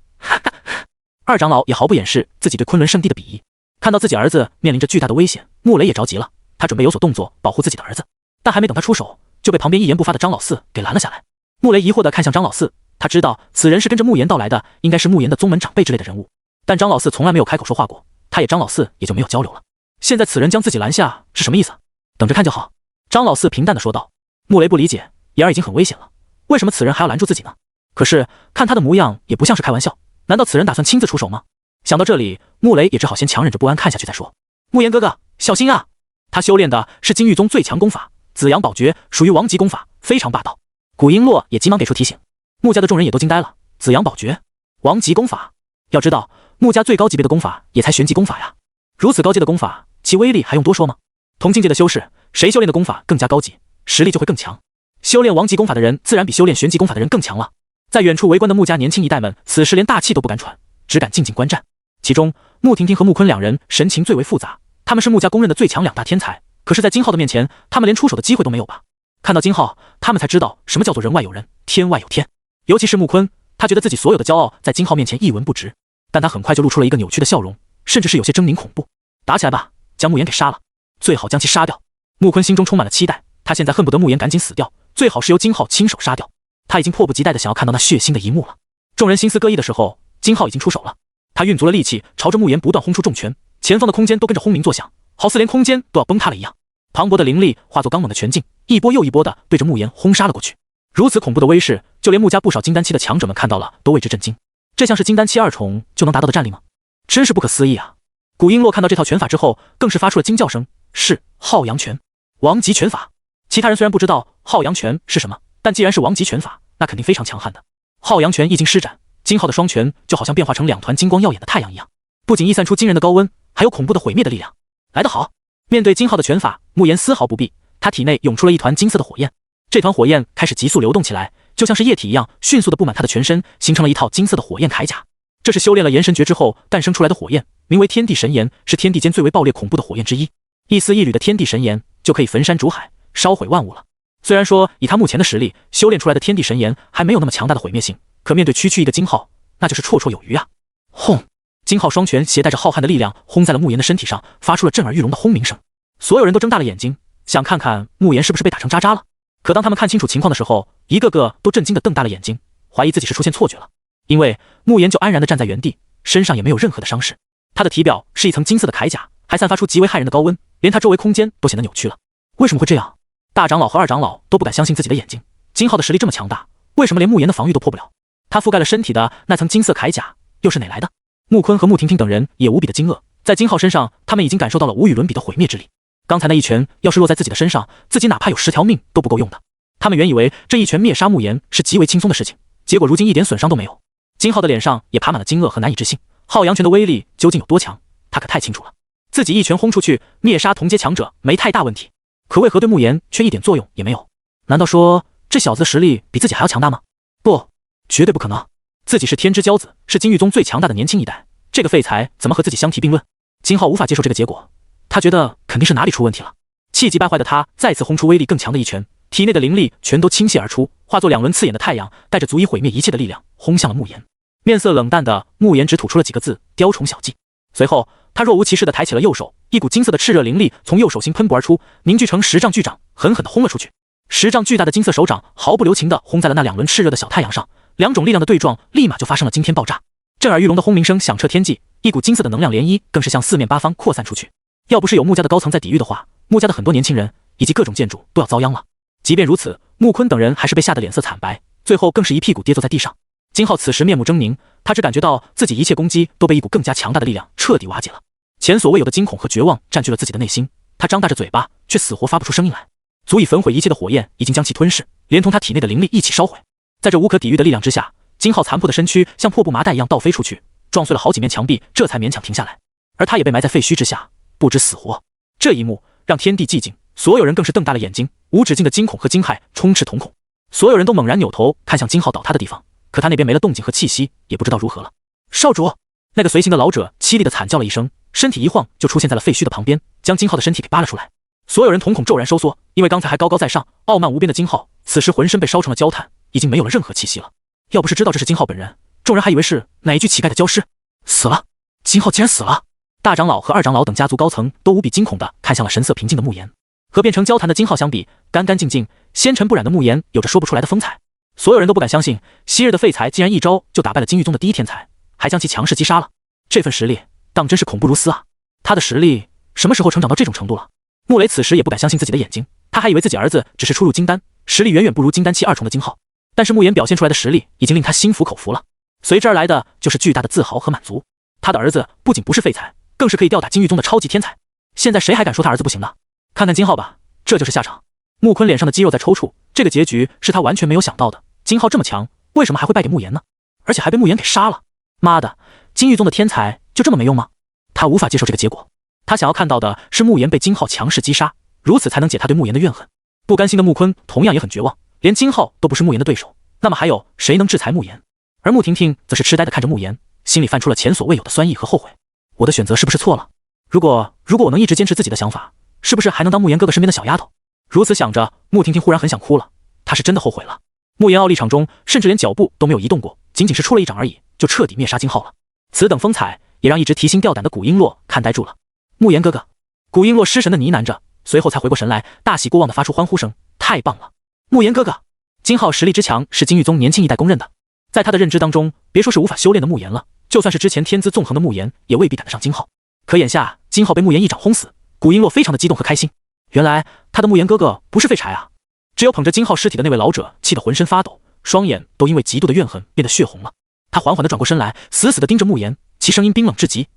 二长老也毫不掩饰自己对昆仑圣地的鄙夷。看到自己儿子面临着巨大的危险，穆雷也着急了，他准备有所动作保护自己的儿子。但还没等他出手，就被旁边一言不发的张老四给拦了下来。穆雷疑惑地看向张老四，他知道此人是跟着慕言到来的，应该是慕言的宗门长辈之类的人物，但张老四从来没有开口说话过，他也张老四也就没有交流了。现在此人将自己拦下是什么意思？等着看就好。张老四平淡地说道。穆雷不理解，言儿已经很危险了，为什么此人还要拦住自己呢？可是看他的模样也不像是开玩笑，难道此人打算亲自出手吗？想到这里，穆雷也只好先强忍着不安看下去再说。慕言哥哥，小心啊！他修炼的是金域宗最强功法紫阳宝诀，属于王级功法，非常霸道。古璎珞也急忙给出提醒。穆家的众人也都惊呆了，紫阳宝诀，王级功法。要知道，穆家最高级别的功法也才玄级功法呀，如此高阶的功法，其威力还用多说吗？同境界的修士，谁修炼的功法更加高级，实力就会更强。修炼王级功法的人，自然比修炼玄级功法的人更强了。在远处围观的穆家年轻一代们，此时连大气都不敢喘，只敢静静观战。其中，穆婷婷和穆坤两人神情最为复杂，他们是穆家公认的最强两大天才，可是，在金浩的面前，他们连出手的机会都没有吧？看到金浩，他们才知道什么叫做人外有人，天外有天。尤其是穆坤，他觉得自己所有的骄傲在金浩面前一文不值，但他很快就露出了一个扭曲的笑容，甚至是有些狰狞恐怖。打起来吧，将慕言给杀了，最好将其杀掉。穆坤心中充满了期待，他现在恨不得慕言赶紧死掉，最好是由金浩亲手杀掉。他已经迫不及待地想要看到那血腥的一幕了。众人心思各异的时候，金浩已经出手了。他运足了力气，朝着慕言不断轰出重拳，前方的空间都跟着轰鸣作响，好似连空间都要崩塌了一样。磅礴的灵力化作刚猛的拳劲，一波又一波的对着慕言轰杀了过去。如此恐怖的威势，就连穆家不少金丹期的强者们看到了都为之震惊。这像是金丹期2重就能达到的战力吗？真是不可思议啊！古璎珞看到这套拳法之后，更是发出了惊叫声，是浩阳拳，王级拳法。其他人虽然不知道浩阳拳是什么，但既然是王级拳法，那肯定非常强悍的。浩阳拳一经施展，金浩的双拳就好像变化成2团金光耀眼的太阳一样，不仅溢散出惊人的高温，还有恐怖的毁灭的力量。来得好！面对金浩的拳法，慕言丝毫不避，他体内涌出了一团金色的火焰。这团火焰开始急速流动起来，就像是液体一样，迅速的布满他的全身，形成了一套金色的火焰铠甲。这是修炼了炎神诀之后诞生出来的火焰，名为天地神炎，是天地间最为暴烈恐怖的火焰之一。一丝一缕的天地神炎就可以焚山煮海，烧毁万物了。虽然说以他目前的实力，修炼出来的天地神炎还没有那么强大的毁灭性，可面对区区一个金浩，那就是绰绰有余啊！轰！金浩双拳携带着浩瀚的力量轰在了慕言的身体上，发出了震耳欲聋的轰鸣声。所有人都睁大了眼睛，想看看慕言是不是被打成渣渣了。可当他们看清楚情况的时候，一个个都震惊地瞪大了眼睛，怀疑自己是出现错觉了。因为慕言就安然地站在原地，身上也没有任何的伤势。他的体表是一层金色的铠甲，还散发出极为骇人的高温，连他周围空间都显得扭曲了。为什么会这样？大长老和二长老都不敢相信自己的眼睛。金浩的实力这么强大，为什么连慕言的防御都破不了？他覆盖了身体的那层金色铠甲又是哪来的？穆坤和穆婷婷等人也无比的惊愕，在金浩身上，他们已经感受到了无与伦比的毁灭之力。刚才那一拳要是落在自己的身上，自己哪怕有10条命都不够用的。他们原以为这一拳灭杀慕言是极为轻松的事情，结果如今一点损伤都没有。金浩的脸上也爬满了惊愕和难以置信，浩阳拳的威力究竟有多强，他可太清楚了。自己一拳轰出去，灭杀同阶强者没太大问题，可为何对慕言却一点作用也没有？难道说这小子的实力比自己还要强大吗？不，绝对不可能。自己是天之骄子，是金域宗最强大的年轻一代，这个废材怎么和自己相提并论？金浩无法接受这个结果，他觉得肯定是哪里出问题了。气急败坏的他再次轰出威力更强的一拳，体内的灵力全都倾泻而出，化作2轮刺眼的太阳，带着足以毁灭一切的力量轰向了慕言。面色冷淡的慕言只吐出了几个字：雕虫小技。随后他若无其事地抬起了右手，一股金色的炽热灵力从右手心喷薄而出，凝聚成10丈巨掌，狠狠地轰了出去。10丈巨大的金色手掌毫不留情地轰在了那2轮炽热的小太阳上，2种力量的对撞立马就发生了惊天爆炸。震耳欲聋的轰鸣声响彻天际，一股金色的能量涟漪更是向4面8方扩散出去。要不是有穆家的高层在抵御的话，穆家的很多年轻人以及各种建筑都要遭殃了。即便如此，穆坤等人还是被吓得脸色惨白，最后更是一屁股跌坐在地上。金浩此时面目狰狞，他只感觉到自己一切攻击都被一股更加强大的力量彻底瓦解了。前所未有的惊恐和绝望占据了自己的内心，他张大着嘴巴，却死活发不出声音来。足以焚毁一切的火焰已经将其吞噬，连同他体内的灵力一起烧毁。在这无可抵御的力量之下，金浩残破的身躯像破布麻袋一样倒飞出去，撞碎了好几面墙壁，这才勉强停下来。而他也被埋在废墟之下，不知死活。这一幕让天地寂静，所有人更是瞪大了眼睛，无止境的惊恐和惊骇充斥瞳孔。所有人都猛然扭头看向金浩倒塌的地方，可他那边没了动静和气息，也不知道如何了。少主，那个随行的老者凄厉的惨叫了一声，身体一晃就出现在了废墟的旁边，将金浩的身体给扒了出来。所有人瞳孔骤然收缩，因为刚才还高高在上、傲慢无边的金浩，此时浑身被烧成了焦炭，已经没有了任何气息了。要不是知道这是金浩本人，众人还以为是哪一具乞丐的焦尸。死了！金浩竟然死了！大长老和二长老等家族高层都无比惊恐地看向了神色平静的慕言。和变成焦炭的金浩相比，干干净净、纤尘不染的慕言有着说不出来的风采。所有人都不敢相信，昔日的废材竟然一招就打败了金域宗的第一天才，还将其强势击杀了。这份实力当真是恐怖如斯啊！他的实力什么时候成长到这种程度了？穆雷此时也不敢相信自己的眼睛，他还以为自己儿子只是初入金丹，实力远远不如金丹期2重的金浩。但是慕言表现出来的实力已经令他心服口服了，随之而来的就是巨大的自豪和满足。他的儿子不仅不是废材，更是可以吊打金域宗的超级天才。现在谁还敢说他儿子不行呢？看看金浩吧，这就是下场。穆坤脸上的肌肉在抽搐，这个结局是他完全没有想到的。金浩这么强，为什么还会败给慕言呢？而且还被慕言给杀了。妈的，金域宗的天才就这么没用吗？他无法接受这个结果，他想要看到的是慕言被金浩强势击杀，如此才能解他对慕言的怨恨。不甘心的穆坤同样也很绝望，连金浩都不是慕言的对手，那么还有谁能制裁慕言？而穆婷婷则是痴呆地看着慕言，心里泛出了前所未有的酸意和后悔。我的选择是不是错了？如果我能一直坚持自己的想法，是不是还能当慕言哥哥身边的小丫头？如此想着，穆婷婷忽然很想哭了，她是真的后悔了。慕言傲立场中，甚至连脚步都没有移动过，仅仅是出了一掌而已，就彻底灭杀金浩了。此等风采，也让一直提心吊胆的古璎珞看呆住了。慕言哥哥，古璎珞失神的呢喃着，随后才回过神来，大喜过望的发出欢呼声：太棒了！慕言哥哥，金浩实力之强是金域宗年轻一代公认的，在他的认知当中，别说是无法修炼的慕言了，就算是之前天资纵横的慕言，也未必赶得上金浩。可眼下金浩被慕言一掌轰死，古璎珞非常的激动和开心。原来他的慕言哥哥不是废柴啊！只有捧着金浩尸体的那位老者气得浑身发抖，双眼都因为极度的怨恨变得血红了。他缓缓地转过身来，死死地盯着慕言，其声音冰冷至极：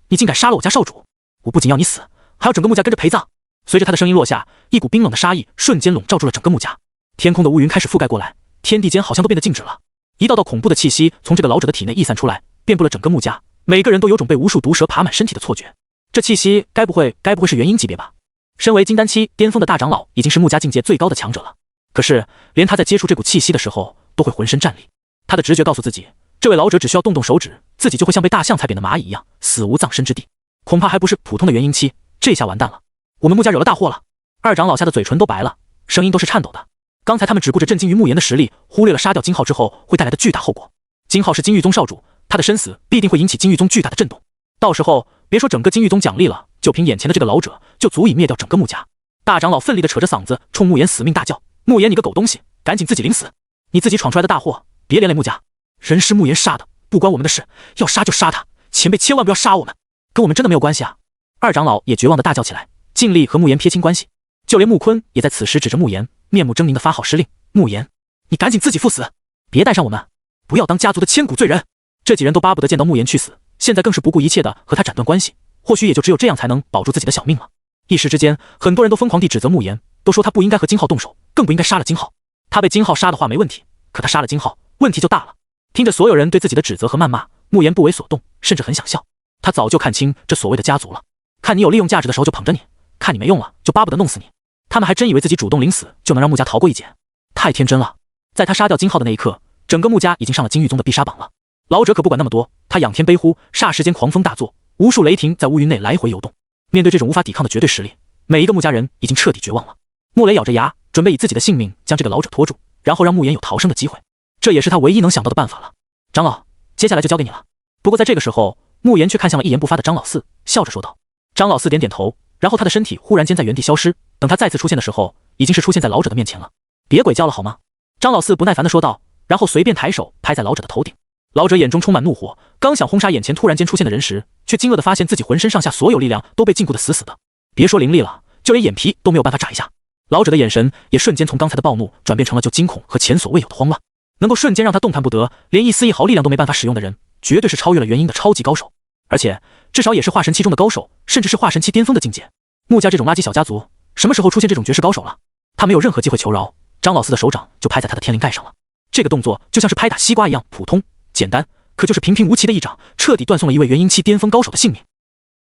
你竟敢杀了我家少主，我不仅要你死，还要整个穆家跟着陪葬！随着他的声音落下，一股冰冷的杀意瞬间笼罩住了整个穆家，天空的乌云开始覆盖过来，天地间好像都变得静止了。一道道恐怖的气息从这个老者的体内溢散出来，遍布了整个穆家，每个人都有种被无数毒蛇爬满身体的错觉。这气息该不会是元婴级别吧？身为金丹期巅峰的大长老，已经是穆家境界最高的强者了。可是连他在接触这股气息的时候，都会浑身战栗。他的直觉告诉自己，这位老者只需要动动手指，自己就会像被大象踩扁的蚂蚁一样，死无葬身之地。恐怕还不是普通的元婴期，这下完蛋了，我们穆家惹了大祸了。二长老吓得嘴唇都白了，声音都是颤抖的。刚才他们只顾着震惊于慕言的实力，忽略了杀掉金浩之后会带来的巨大后果。金浩是金域宗少主，他的身死必定会引起金域宗巨大的震动，到时候别说整个金域宗奖励了，就凭眼前的这个老者，就足以灭掉整个穆家。大长老奋力地扯着嗓子冲慕言死命大叫：慕言你个狗东西，赶紧自己领死！你自己闯出来的大祸，别连累穆家。人是慕言杀的，不关我们的事，要杀就杀他，前辈千万不要杀我们，跟我们真的没有关系啊！二长老也绝望地大叫起来，尽力和慕言撇清关系。就连穆坤也在此时指着慕言，面目狰狞地发号施令：慕言，你赶紧自己赴死，别带上我们，不要当家族的千古罪人！这几人都巴不得见到慕言去死，现在更是不顾一切地和他斩断关系，或许也就只有这样才能保住自己的小命了。一时之间，很多人都疯狂地指责慕言，都说他不应该和金浩动手，更不应该杀了金浩。他被金浩杀的话没问题，可他杀了金浩，问题就大了。听着所有人对自己的指责和谩骂，慕言不为所动，甚至很想笑。他早就看清这所谓的家族了，看你有利用价值的时候就捧着你，看你没用了就巴不得弄死你。他们还真以为自己主动领死就能让穆家逃过一劫，太天真了。在他杀掉金浩的那一刻，整个穆家已经上了金域宗的必杀榜了。老者可不管那么多，他仰天悲呼，霎时间狂风大作，无数雷霆在乌云内来回游动。面对这种无法抵抗的绝对实力，每一个穆家人已经彻底绝望了。穆雷咬着牙，准备以自己的性命将这个老者拖住，然后让慕言有逃生的机会。这也是他唯一能想到的办法了。长老，接下来就交给你了。不过在这个时候，慕言却看向了一言不发的张老四，笑着说道。张老四点点头，然后他的身体忽然间在原地消失，等他再次出现的时候，已经是出现在老者的面前了。别鬼叫了好吗？张老四不耐烦地说道，然后随便抬手拍在老者的头顶。老者眼中充满怒火，刚想轰杀眼前突然间出现的人时，却惊愕地发现自己浑身上下所有力量都被禁锢得死死的，别说灵力了，就连眼皮都没有办法眨一下。老者的眼神也瞬间从刚才的暴怒转变成了就惊恐和前所未有的慌乱。能够瞬间让他动弹不得，连一丝一毫力量都没办法使用的人，绝对是超越了元婴的超级高手，而且至少也是化神期中的高手，甚至是化神期巅峰的境界。穆家这种垃圾小家族，什么时候出现这种绝世高手了？他没有任何机会求饶，张老四的手掌就拍在他的天灵盖上了。这个动作就像是拍打西瓜一样普通简单，可就是平平无奇的一掌，彻底断送了一位元婴期巅峰高手的性命。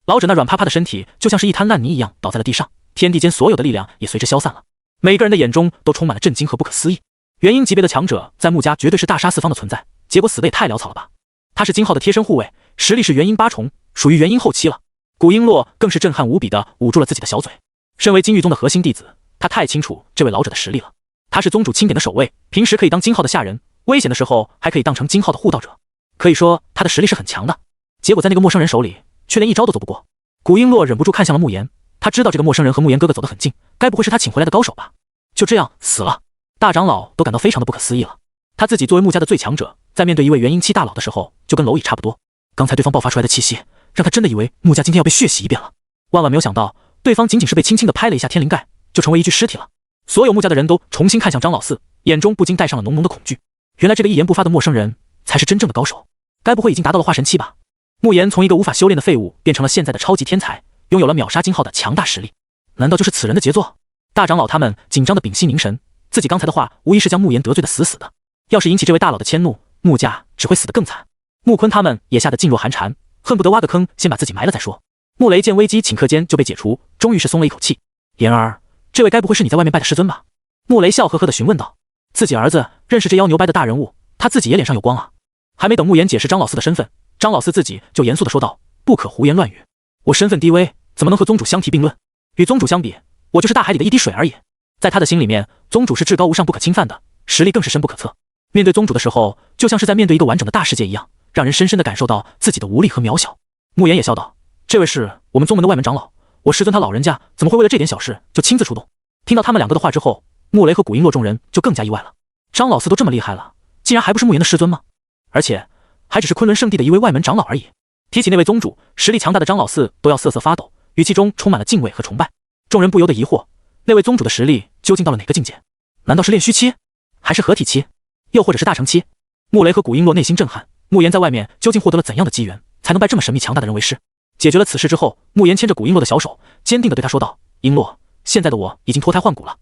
老者那软趴趴的身体就像是一滩烂泥一样倒在了地上，天地间所有的力量也随之消散了。每个人的眼中都充满了震惊和不可思议。元婴级别的强者在穆家绝对是大杀四方的存在，结果死得也太潦草了吧。他是金浩的贴身护卫，实力是元婴8重，属于元婴后期了。古璎珞更是震撼无比的捂住了自己的小嘴。身为金域宗的核心弟子，他太清楚这位老者的实力了。他是宗主钦点的守卫，平时可以当金浩的下人，危险的时候还可以当成金浩的护道者，可以说他的实力是很强的。结果在那个陌生人手里却连一招都走不过。古璎珞忍不住看向了慕言，他知道这个陌生人和慕言哥哥走得很近，该不会是他请回来的高手吧？就这样死了，大长老都感到非常的不可思议了。他自己作为穆家的最强者，在面对一位元婴期大佬的时候，就跟蝼蚁差不多。刚才对方爆发出来的气息，让他真的以为穆家今天要被血洗一遍了。万万没有想到，对方仅仅是被轻轻的拍了一下天灵盖，就成为一具尸体了。所有穆家的人都重新看向张老四，眼中不禁带上了浓浓的恐惧。原来这个一言不发的陌生人才是真正的高手，该不会已经达到了化神期吧？慕言从一个无法修炼的废物变成了现在的超级天才，拥有了秒杀金浩的强大实力，难道就是此人的杰作？大长老他们紧张的屏息凝神，自己刚才的话无疑是将慕言得罪的死死的，要是引起这位大佬的迁怒，穆家只会死得更惨。穆坤他们也吓得噤若寒蝉，恨不得挖个坑先把自己埋了再说。穆雷见危机顷刻间就被解除，终于是松了一口气。言儿，这位该不会是你在外面拜的师尊吧？穆雷笑呵呵地询问道。自己儿子认识这妖牛掰的大人物，他自己也脸上有光啊。还没等穆言解释张老四的身份，张老四自己就严肃地说道：不可胡言乱语，我身份低微，怎么能和宗主相提并论？与宗主相比，我就是大海里的一滴水而已。在他的心里面，宗主是至高无上不可侵犯的，实力更是深不可测。面对宗主的时候，就像是在面对一个完整的大世界一样，让人深深地感受到自己的无力和渺小。穆言也笑道：这位是我们宗门的外门长老，我师尊他老人家怎么会为了这点小事就亲自出动？听到他们两个的话之后，穆雷和古璎珞众人就更加意外了。张老四都这么厉害了，竟然还不是穆言的师尊吗？而且还只是昆仑圣地的一位外门长老而已。提起那位宗主，实力强大的张老四都要瑟瑟发抖，语气中充满了敬畏和崇拜。众人不由得疑惑，那位宗主的实力究竟到了哪个境界？难道是炼虚期，还是合体期，又或者是大成期？穆雷和古璎珞内心震撼，穆言在外面究竟获得了怎样的机缘，才能拜这么神秘强大的人为师？解决了此事之后，穆言牵着古璎珞的小手，坚定地对他说道：璎珞，现在的我已经脱胎换骨了，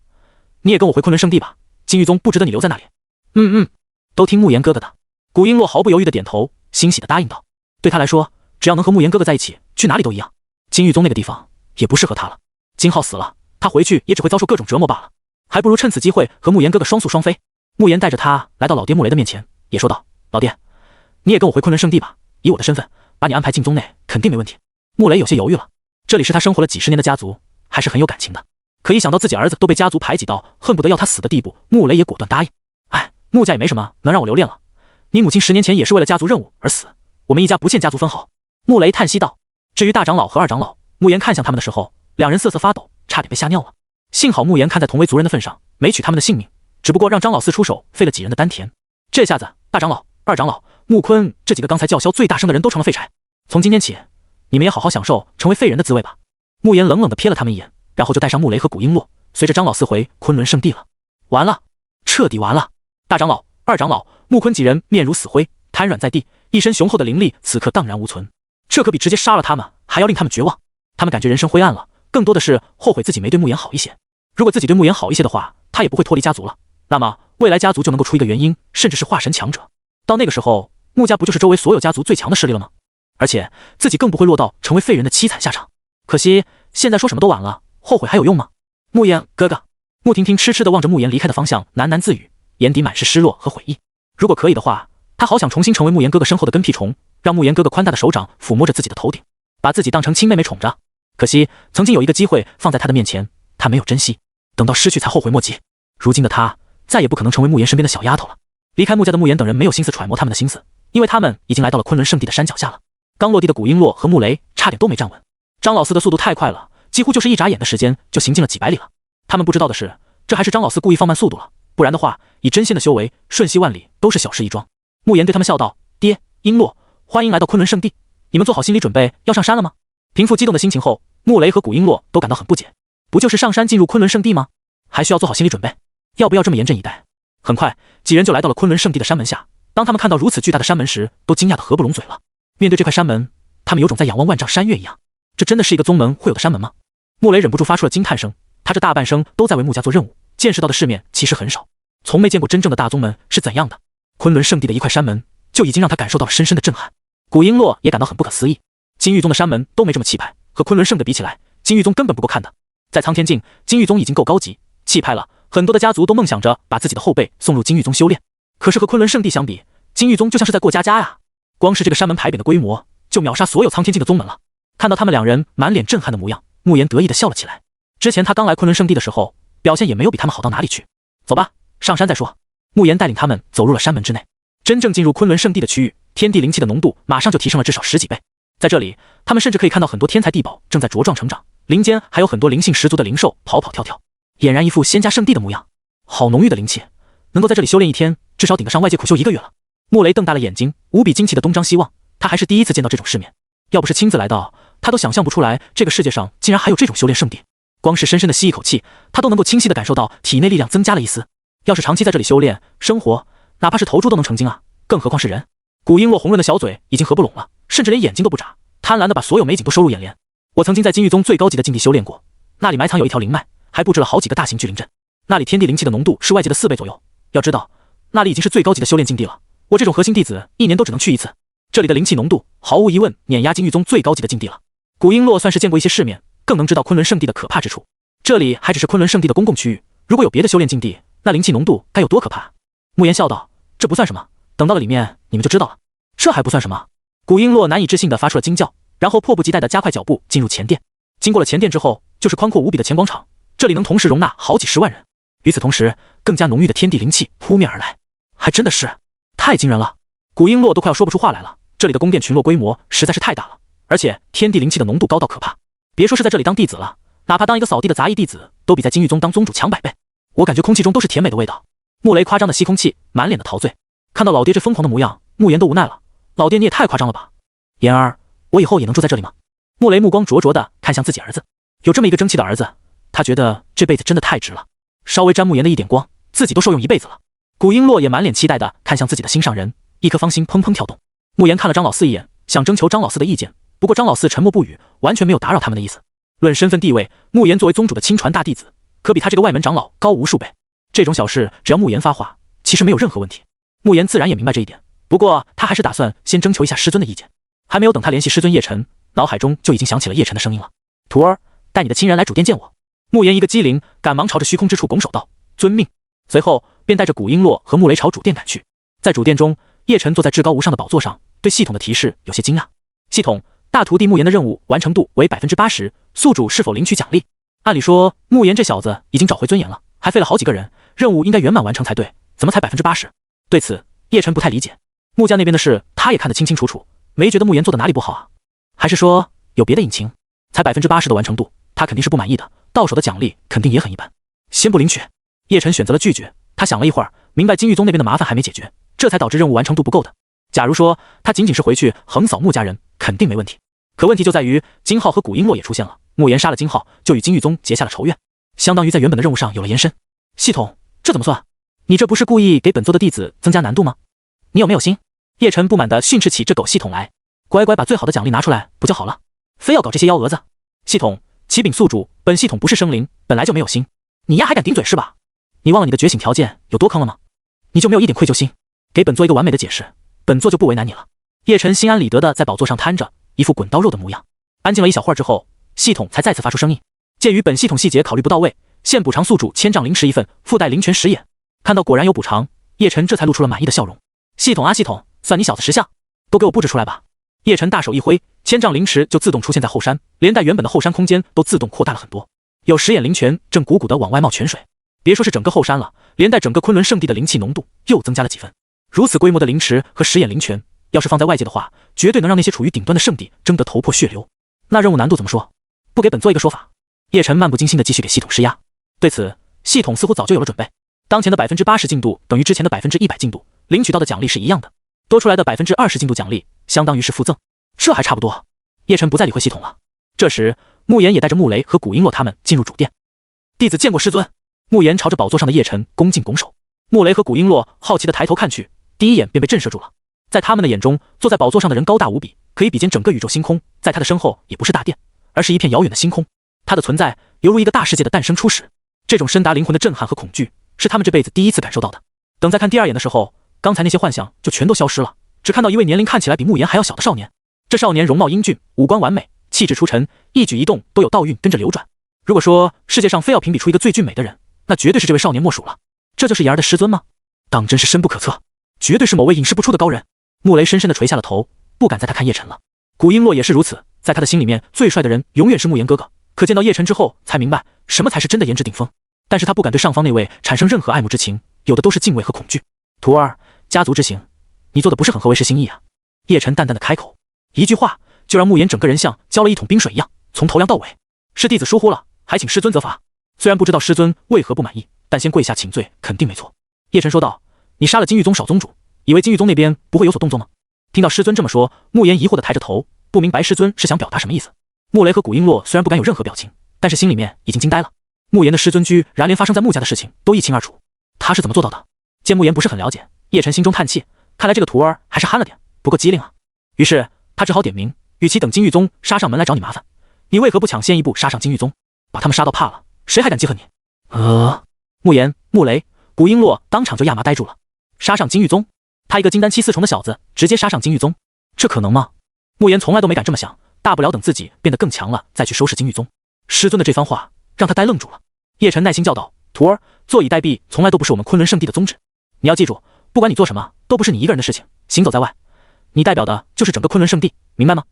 你也跟我回昆仑圣地吧，金玉宗不值得你留在那里。都听穆言哥哥的。古璎珞毫不犹豫地点头，欣喜地答应道。对他来说，只要能和穆言哥哥在一起，去哪里都一样。金玉宗那个地方也不适合他了，金浩死了，他回去也只会遭受各种折磨罢了，还不如趁此机会和穆言哥哥双宿双飞。穆言带着他来到老爹穆雷的面前，也说道：老爹，你也跟我回昆仑圣地吧，以我的身份把你安排进宗内肯定没问题。穆雷有些犹豫了，这里是他生活了几十年的家族，还是很有感情的，可一想到自己儿子都被家族排挤到恨不得要他死的地步，穆雷也果断答应。穆家也没什么能让我留恋了，你母亲10年前也是为了家族任务而死，我们一家不限家族分毫。穆雷叹息道。至于大长老和二长老，穆言看向他们的时候，两人瑟瑟发抖，差点被吓尿了。幸好穆言看在同为族人的份上，没取他们的性命，只不过让张老四出手，废了几人的丹田。这下子，大长老、二长老、穆坤这几个刚才叫嚣最大声的人都成了废柴。从今天起，你们也好好享受成为废人的滋味吧。穆言冷冷地瞥了他们一眼，然后就带上穆雷和古璎珞，随着张老四回昆仑圣地了。完了，彻底完了。大长老、二长老、穆坤几人面如死灰，瘫软在地，一身雄厚的灵力此刻荡然无存。这可比直接杀了他们还要令他们绝望。他们感觉人生灰暗了，更多的是后悔自己没对穆言好一些。如果自己对穆言好一些的话，他也不会脱离家族了，那么未来家族就能够出一个元婴，甚至是化神强者。到那个时候，穆家不就是周围所有家族最强的势力了吗？而且自己更不会落到成为废人的凄惨下场。可惜现在说什么都晚了，后悔还有用吗？穆言哥哥。穆婷婷痴痴地望着穆言离开的方向，喃喃自语，眼底满是失落和悔意。如果可以的话，他好想重新成为穆言哥哥身后的跟屁虫，让穆言哥哥宽大的手掌抚摸着自己的头顶，把自己当成亲妹妹宠着。可惜曾经有一个机会放在他的面前，他没有珍惜，等到失去才后悔莫及。如今的他再也不可能成为穆言身边的小丫头了。离开穆家的穆言等人没有心思揣摩他们的心思，因为他们已经来到了昆仑圣地的山脚下了。刚落地的古璎珞和穆雷差点都没站稳。张老四的速度太快了，几乎就是一眨眼的时间就行进了几百里了。他们不知道的是，这还是张老四故意放慢速度了，不然的话，以真仙的修为，瞬息万里都是小事一桩。穆言对他们笑道：爹，璎珞，欢迎来到昆仑圣地，你们做好心理准备要上山了吗？平复激动的心情后，穆雷和古璎珞都感到很不解，不就是上山进入昆仑圣地吗？还需要做好心理准备？要不要这么严阵以待？很快，几人就来到了昆仑圣地的山门下。当他们看到如此巨大的山门时，都惊讶得合不拢嘴了。面对这块山门，他们有种在仰望万丈山岳一样。这真的是一个宗门会有的山门吗？穆雷忍不住发出了惊叹声。他这大半生都在为穆家做任务，见识到的世面其实很少，从没见过真正的大宗门是怎样的。昆仑圣地的一块山门就已经让他感受到了深深的震撼。古璎珞也感到很不可思议，金玉宗的山门都没这么气派，和昆仑圣的比起来，金玉宗根本不够看的。在苍天境，金玉宗已经够高级气派了，很多的家族都梦想着把自己的后辈送入金玉宗修炼。可是和昆仑圣地相比，金玉宗就像是在过家家呀。光是这个山门牌匾的规模，就秒杀所有苍天境的宗门了。看到他们两人满脸震撼的模样，穆言得意地笑了起来。之前他刚来昆仑圣地的时候，表现也没有比他们好到哪里去。走吧，上山再说。穆言带领他们走入了山门之内。真正进入昆仑圣地的区域，天地灵气的浓度马上就提升了至少10几倍。在这里，他们甚至可以看到很多天才地宝正在茁壮成长，林间还有很多灵性十足的灵兽跑跑跳跳，俨然一副仙家圣地的模样。好浓郁的灵气，能够在这里修炼一天，至少顶得上外界苦修1个月了。穆雷瞪大了眼睛，无比惊奇的东张西望，他还是第一次见到这种世面。要不是亲自来到，他都想象不出来这个世界上竟然还有这种修炼圣地。光是深深的吸一口气，他都能够清晰地感受到体内力量增加了一丝。要是长期在这里修炼生活，哪怕是头猪都能成精啊，更何况是人。古璎珞红润的小嘴已经合不拢了，甚至连眼睛都不眨，贪婪地把所有美景都收入眼帘。我曾经在金域宗最高级的境地修炼过，那里埋藏有一条灵脉，还布置了好几个大型聚灵阵，那里天地灵气的浓度是外界的4倍左右。要知道，那里已经是最高级的修炼境地了，我这种核心弟子1年都只能去一次。这里的灵气浓度毫无疑问碾压金域宗最高级的境地了。古璎珞算是见过一些世面，更能知道昆仑圣地的可怕之处。这里还只是昆仑圣地的公共区域，如果有别的修炼境地，那灵气浓度该有多可怕。慕言笑道，这不算什么，等到了里面你们就知道了。这还不算什么？古璎珞难以置信地发出了惊叫，然后迫不及待地加快脚步进入前殿。经过了前殿之后，就是宽阔无比的前广场，这里能同时容纳好几10万人。与此同时，更加浓郁的天地灵气扑面而来，还真的是太惊人了。古璎珞都快要说不出话来了，这里的宫殿群落规模实在是太大了，而且天地灵气的浓度高到可怕。别说是在这里当弟子了，哪怕当一个扫地的杂役弟子，都比在金域宗当宗主强100倍。我感觉空气中都是甜美的味道。穆雷夸张的吸空气，满脸的陶醉。看到老爹这疯狂的模样，慕言都无奈了。老爹你也太夸张了吧！言儿，我以后也能住在这里吗？穆雷目光灼灼地看向自己儿子，有这么一个争气的儿子，他觉得这辈子真的太值了。稍微沾慕言的一点光，自己都受用1辈子了。古璎珞也满脸期待地看向自己的心上人，一颗芳心砰砰跳动。慕言看了张老四一眼，想征求张老四的意见，不过张老四沉默不语，完全没有打扰他们的意思。论身份地位，慕言作为宗主的亲传大弟子，可比他这个外门长老高无数倍。这种小事只要慕言发话，其实没有任何问题。慕言自然也明白这一点，不过他还是打算先征求一下师尊的意见。还没有等他联系师尊叶晨，脑海中就已经响起了叶晨的声音了：“徒儿，带你的亲人来主殿见我。”慕言一个机灵，赶忙朝着虚空之处拱手道：“遵命。”随后便带着古璎珞和穆雷朝主殿赶去。在主殿中，叶晨坐在至高无上的宝座上，对系统的提示有些惊讶。系统，大徒弟慕言的任务完成度为 80%， 宿主是否领取奖励？按理说，慕言这小子已经找回尊严了，还费了好几个人，任务应该圆满完成才对，怎么才 80%？ 对此，叶晨不太理解。穆家那边的事，他也看得清清楚楚，没觉得慕言做的哪里不好啊？还是说有别的隐情？才 80% 的完成度，他肯定是不满意的，到手的奖励肯定也很一般。先不领取。叶晨选择了拒绝。他想了一会儿，明白金域宗那边的麻烦还没解决，这才导致任务完成度不够的。假如说他仅仅是回去横扫穆家人，肯定没问题。可问题就在于金浩和古璎珞也出现了，慕言杀了金浩，就与金域宗结下了仇怨，相当于在原本的任务上有了延伸。系统，这怎么算？你这不是故意给本座的弟子增加难度吗？你有没有心？叶晨不满地训斥起这狗系统来，乖乖把最好的奖励拿出来不就好了？非要搞这些幺蛾子？系统，启禀宿主，本系统不是生灵，本来就没有心。你丫还敢顶嘴是吧？你忘了你的觉醒条件有多坑了吗？你就没有一点愧疚心？给本座一个完美的解释，本座就不为难你了。叶晨心安理得地在宝座上瘫着，一副滚刀肉的模样。安静了一小会儿之后，系统才再次发出声音。鉴于本系统细节考虑不到位，现补偿宿主1000丈灵池1份，附带灵泉10眼。看到果然有补偿，叶晨这才露出了满意的笑容。系统啊系统，算你小子识相，都给我布置出来吧。叶晨大手一挥，1000丈灵池就自动出现在后山，连带原本的后山空间都自动扩大了很多。有10眼灵泉正鼓鼓地往外冒泉水，别说是整个后山了，连带整个昆仑圣地的灵气浓度又增加了几分。如此规模的灵池和10眼灵泉，要是放在外界的话，绝对能让那些处于顶端的圣地争得头破血流。那任务难度怎么说？不给本座一个说法？叶晨漫不经心地继续给系统施压。对此，系统似乎早就有了准备。当前的 80% 进度等于之前的 100% 进度，领取到的奖励是一样的，多出来的 20% 进度奖励相当于是附赠，这还差不多。叶晨不再理会系统了。这时，慕言也带着穆雷和古璎珞他们进入主殿。弟子见过师尊。慕言朝着宝座上的叶晨恭敬拱手。穆雷和古璎珞好奇地抬头看去，第一眼便被震慑住了。在他们的眼中，坐在宝座上的人高大无比，可以比肩整个宇宙星空，在他的身后也不是大殿，而是一片遥远的星空。他的存在犹如一个大世界的诞生初始，这种深达灵魂的震撼和恐惧，是他们这辈子第一次感受到的。等再看第二眼的时候，刚才那些幻想就全都消失了，只看到一位年龄看起来比慕言还要小的少年。这少年容貌英俊，五官完美，气质出尘，一举一动都有道韵跟着流转。如果说世界上非要评比出一个最俊美的人，那绝对是这位少年莫属了。这就是言儿的师尊吗？当真是深不可测，绝对是某位隐世不出的高人。穆雷深深地垂下了头，不敢再看叶晨了。古璎珞也是如此，在他的心里面，最帅的人永远是慕言哥哥。可见到叶晨之后，才明白什么才是真的颜值顶峰。但是他不敢对上方那位产生任何爱慕之情，有的都是敬畏和恐惧。徒儿，家族之行，你做的不是很合为师心意啊。叶晨淡淡的开口，一句话就让慕言整个人像浇了一桶冰水一样，从头凉到尾。是弟子疏忽了，还请师尊责罚。虽然不知道师尊为何不满意，但先跪下请罪肯定没错。叶晨说道：你杀了金玉宗少宗主，以为金玉宗那边不会有所动作吗？听到师尊这么说，慕言疑惑地抬着头，不明白师尊是想表达什么意思。穆雷和古璎珞虽然不敢有任何表情，但是心里面已经惊呆了。慕言的师尊居然连发生在穆家的事情都一清二楚，他是怎么做到的？见慕言不是很了解，叶晨心中叹气，看来这个徒儿还是憨了点，不够机灵啊。于是他只好点名，与其等金玉宗杀上门来找你麻烦，你为何不抢先一步杀上金玉宗，把他们杀到怕了，谁还敢记恨你？慕言、穆雷、古璎珞当场就亚麻呆住了。杀上金玉宗？他一个金丹7、4重的小子，直接杀上金玉宗，这可能吗？慕言从来都没敢这么想，大不了等自己变得更强了再去收拾金玉宗。师尊的这番话让他呆愣住了。叶晨耐心教导：徒儿，坐以待毙从来都不是我们昆仑圣地的宗旨，你要记住，不管你做什么都不是你一个人的事情，行走在外，你代表的就是整个昆仑圣地，明白吗？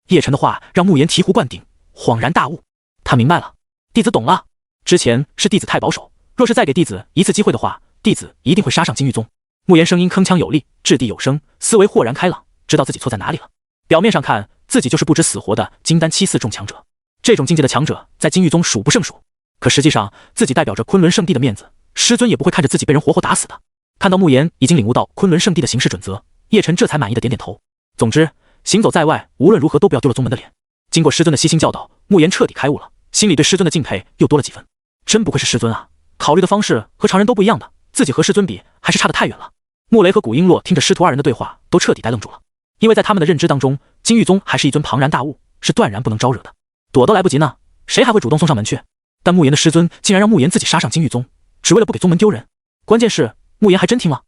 叶晨的话让慕言醍醐灌顶，恍然大悟，他明白了，弟子懂了。之前是弟子太保守，若是再给弟子一次机会的话，弟子一定会杀上金玉宗。慕言声音铿锵有力，掷地有声，思维豁然开朗，知道自己错在哪里了。表面上看，自己就是不知死活的金丹7、4重强者，这种境界的强者在金玉宗数不胜数，可实际上自己代表着昆仑圣地的面子，师尊也不会看着自己被人活活打死的。看到慕言已经领悟到昆仑圣地的行事准则，叶晨这才满意的点点头。总之，行走在外，无论如何都不要丢了宗门的脸。经过师尊的悉心教导，慕言彻底开悟了，心里对师尊的敬佩又多了几分。真不愧是师尊啊，考虑的方式和常人都不一样的，自己和师尊比还是差得太远了。穆雷和古璎珞听着师徒二人的对话，都彻底呆愣住了，因为在他们的认知当中，金玉宗还是一尊庞然大物，是断然不能招惹的，躲都来不及呢，谁还会主动送上门去？但慕言的师尊竟然让慕言自己杀上金玉宗，只为了不给宗门丢人。关键是慕言还真听了，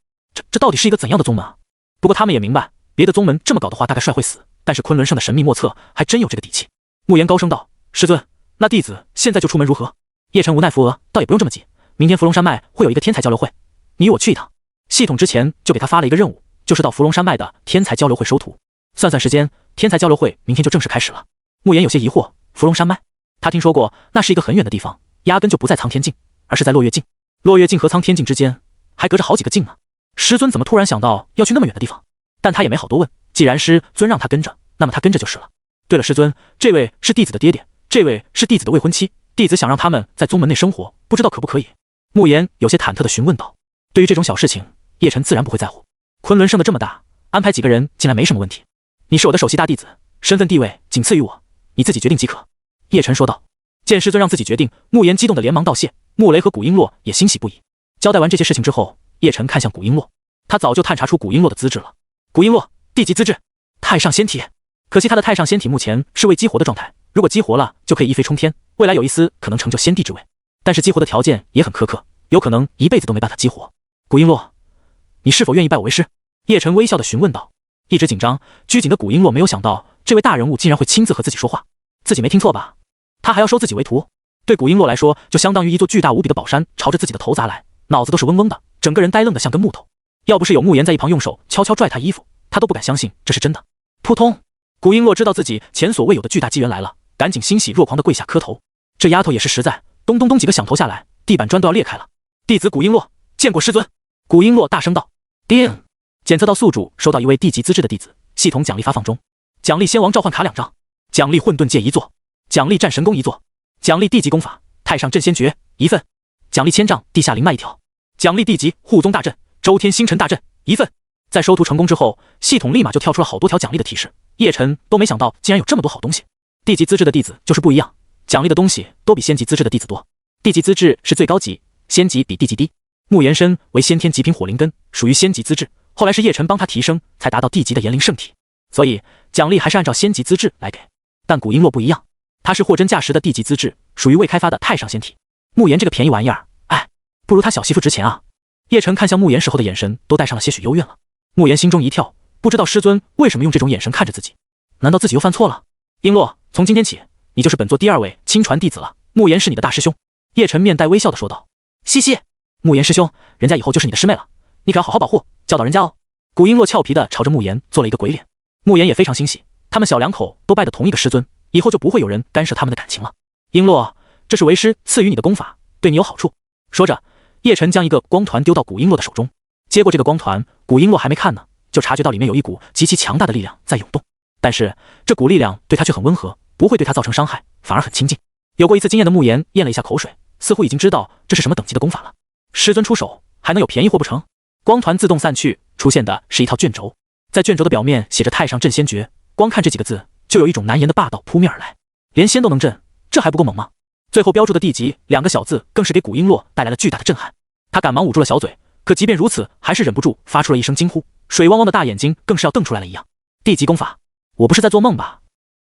这到底是一个怎样的宗门啊？不过他们也明白，别的宗门这么搞的话大概帅会死，但是昆仑圣的神秘莫测还真有这个底气。慕言高声道：师尊，那弟子现在就出门如何？叶晨无奈扶额，倒也不用这么急，明天伏龙山脉会有一个天才交流会，你与我去一趟。系统之前就给他发了一个任务，就是到伏龙山脉的天才交流会收徒。算算时间，天才交流会明天就正式开始了。慕言有些疑惑，伏龙山脉，他听说过，那是一个很远的地方，压根就不在苍天境，而是在落月境。落月境和苍天境之间还隔着好几个境呢。师尊怎么突然想到要去那么远的地方？但他也没好多问，既然师尊让他跟着，那么他跟着就是了。对了，师尊，这位是弟子的爹爹，这位是弟子的未婚妻，弟子想让他们在宗门内生活，不知道可不可以？慕言有些忐忑地询问道。对于这种小事情，叶晨自然不会在乎。昆仑圣的这么大，安排几个人进来没什么问题。你是我的首席大弟子，身份地位仅次于我，你自己决定即可。叶晨说道。见师尊让自己决定，慕言激动的连忙道谢。穆雷和古璎珞也欣喜不已。交代完这些事情之后，叶晨看向古璎珞，他早就探查出古璎珞的资质了。古璎珞，地级资质，太上仙体。可惜他的太上仙体目前是未激活的状态，如果激活了，就可以一飞冲天，未来有一丝可能成就仙帝之位。但是激活的条件也很苛刻，有可能一辈子都没办法激活。古璎珞，你是否愿意拜我为师？叶晨微笑地询问道。一直紧张拘谨的古璎珞没有想到，这位大人物竟然会亲自和自己说话，自己没听错吧？他还要收自己为徒？对古璎珞来说，就相当于一座巨大无比的宝山朝着自己的头砸来，脑子都是嗡嗡的，整个人呆愣的像根木头。要不是有慕言在一旁用手悄悄拽他衣服，他都不敢相信这是真的。扑通！古璎珞知道自己前所未有的巨大机缘来了，赶紧欣喜若狂的跪下磕头。这丫头也是实在，咚咚咚几个响头下来，地板砖都要裂开了。弟子古璎珞见过师尊。古璎珞大声道。叮！检测到宿主收到一位地级资质的弟子，系统奖励发放中。奖励仙王召唤卡2张，奖励混沌戒1座，奖励战神功1座，奖励地级功法太上镇仙诀1份，奖励1000丈地下灵脉1条，奖励地级护宗大阵周天星辰大阵1份。在收徒成功之后，系统立马就跳出了好多条奖励的提示，叶晨都没想到竟然有这么多好东西。地级资质的弟子就是不一样，奖励的东西都比仙级资质的弟子多。地级资质是最高级，仙级比地级低。慕言身为先天极品火灵根，属于仙级资质，后来是叶晨帮他提升才达到地级的炎灵圣体，所以奖励还是按照仙级资质来给。但古璎珞不一样，他是货真价实的地级资质，属于未开发的太上仙体。慕言这个便宜玩意儿，哎，不如他小媳妇值钱啊。叶晨看向慕言时候的眼神都带上了些许幽怨了。慕言心中一跳，不知道师尊为什么用这种眼神看着自己，难道自己又犯错了？璎珞，从今天起，你就是本座第2位亲传弟子了，慕言是你的大师兄。叶晨面带微笑的说道。嘻嘻，慕言师兄，人家以后就是你的师妹了，你可要好好保护，教导人家哦。古璎珞俏皮的朝着慕言做了一个鬼脸。慕言也非常欣喜，他们小两口都拜的同一个师尊，以后就不会有人干涉他们的感情了。璎珞，这是为师赐予你的功法，对你有好处。说着，叶晨将一个光团丢到古璎珞的手中，接过这个光团，古璎珞还没看呢，就察觉到里面有一股极其强大的力量在涌动。但是这股力量对他却很温和，不会对他造成伤害，反而很亲近。有过一次经验的慕言咽了一下口水，似乎已经知道这是什么等级的功法了。师尊出手，还能有便宜货不成？光团自动散去，出现的是一套卷轴，在卷轴的表面写着太上镇仙诀，光看这几个字，就有一种难言的霸道扑面而来。连仙都能镇，这还不够猛吗？最后标注的地级2个小字，更是给古璎珞带来了巨大的震撼。他赶忙捂住了小嘴，可即便如此，还是忍不住发出了一声惊呼，水汪汪的大眼睛更是要瞪出来了一样。地级功法，我不是在做梦吧？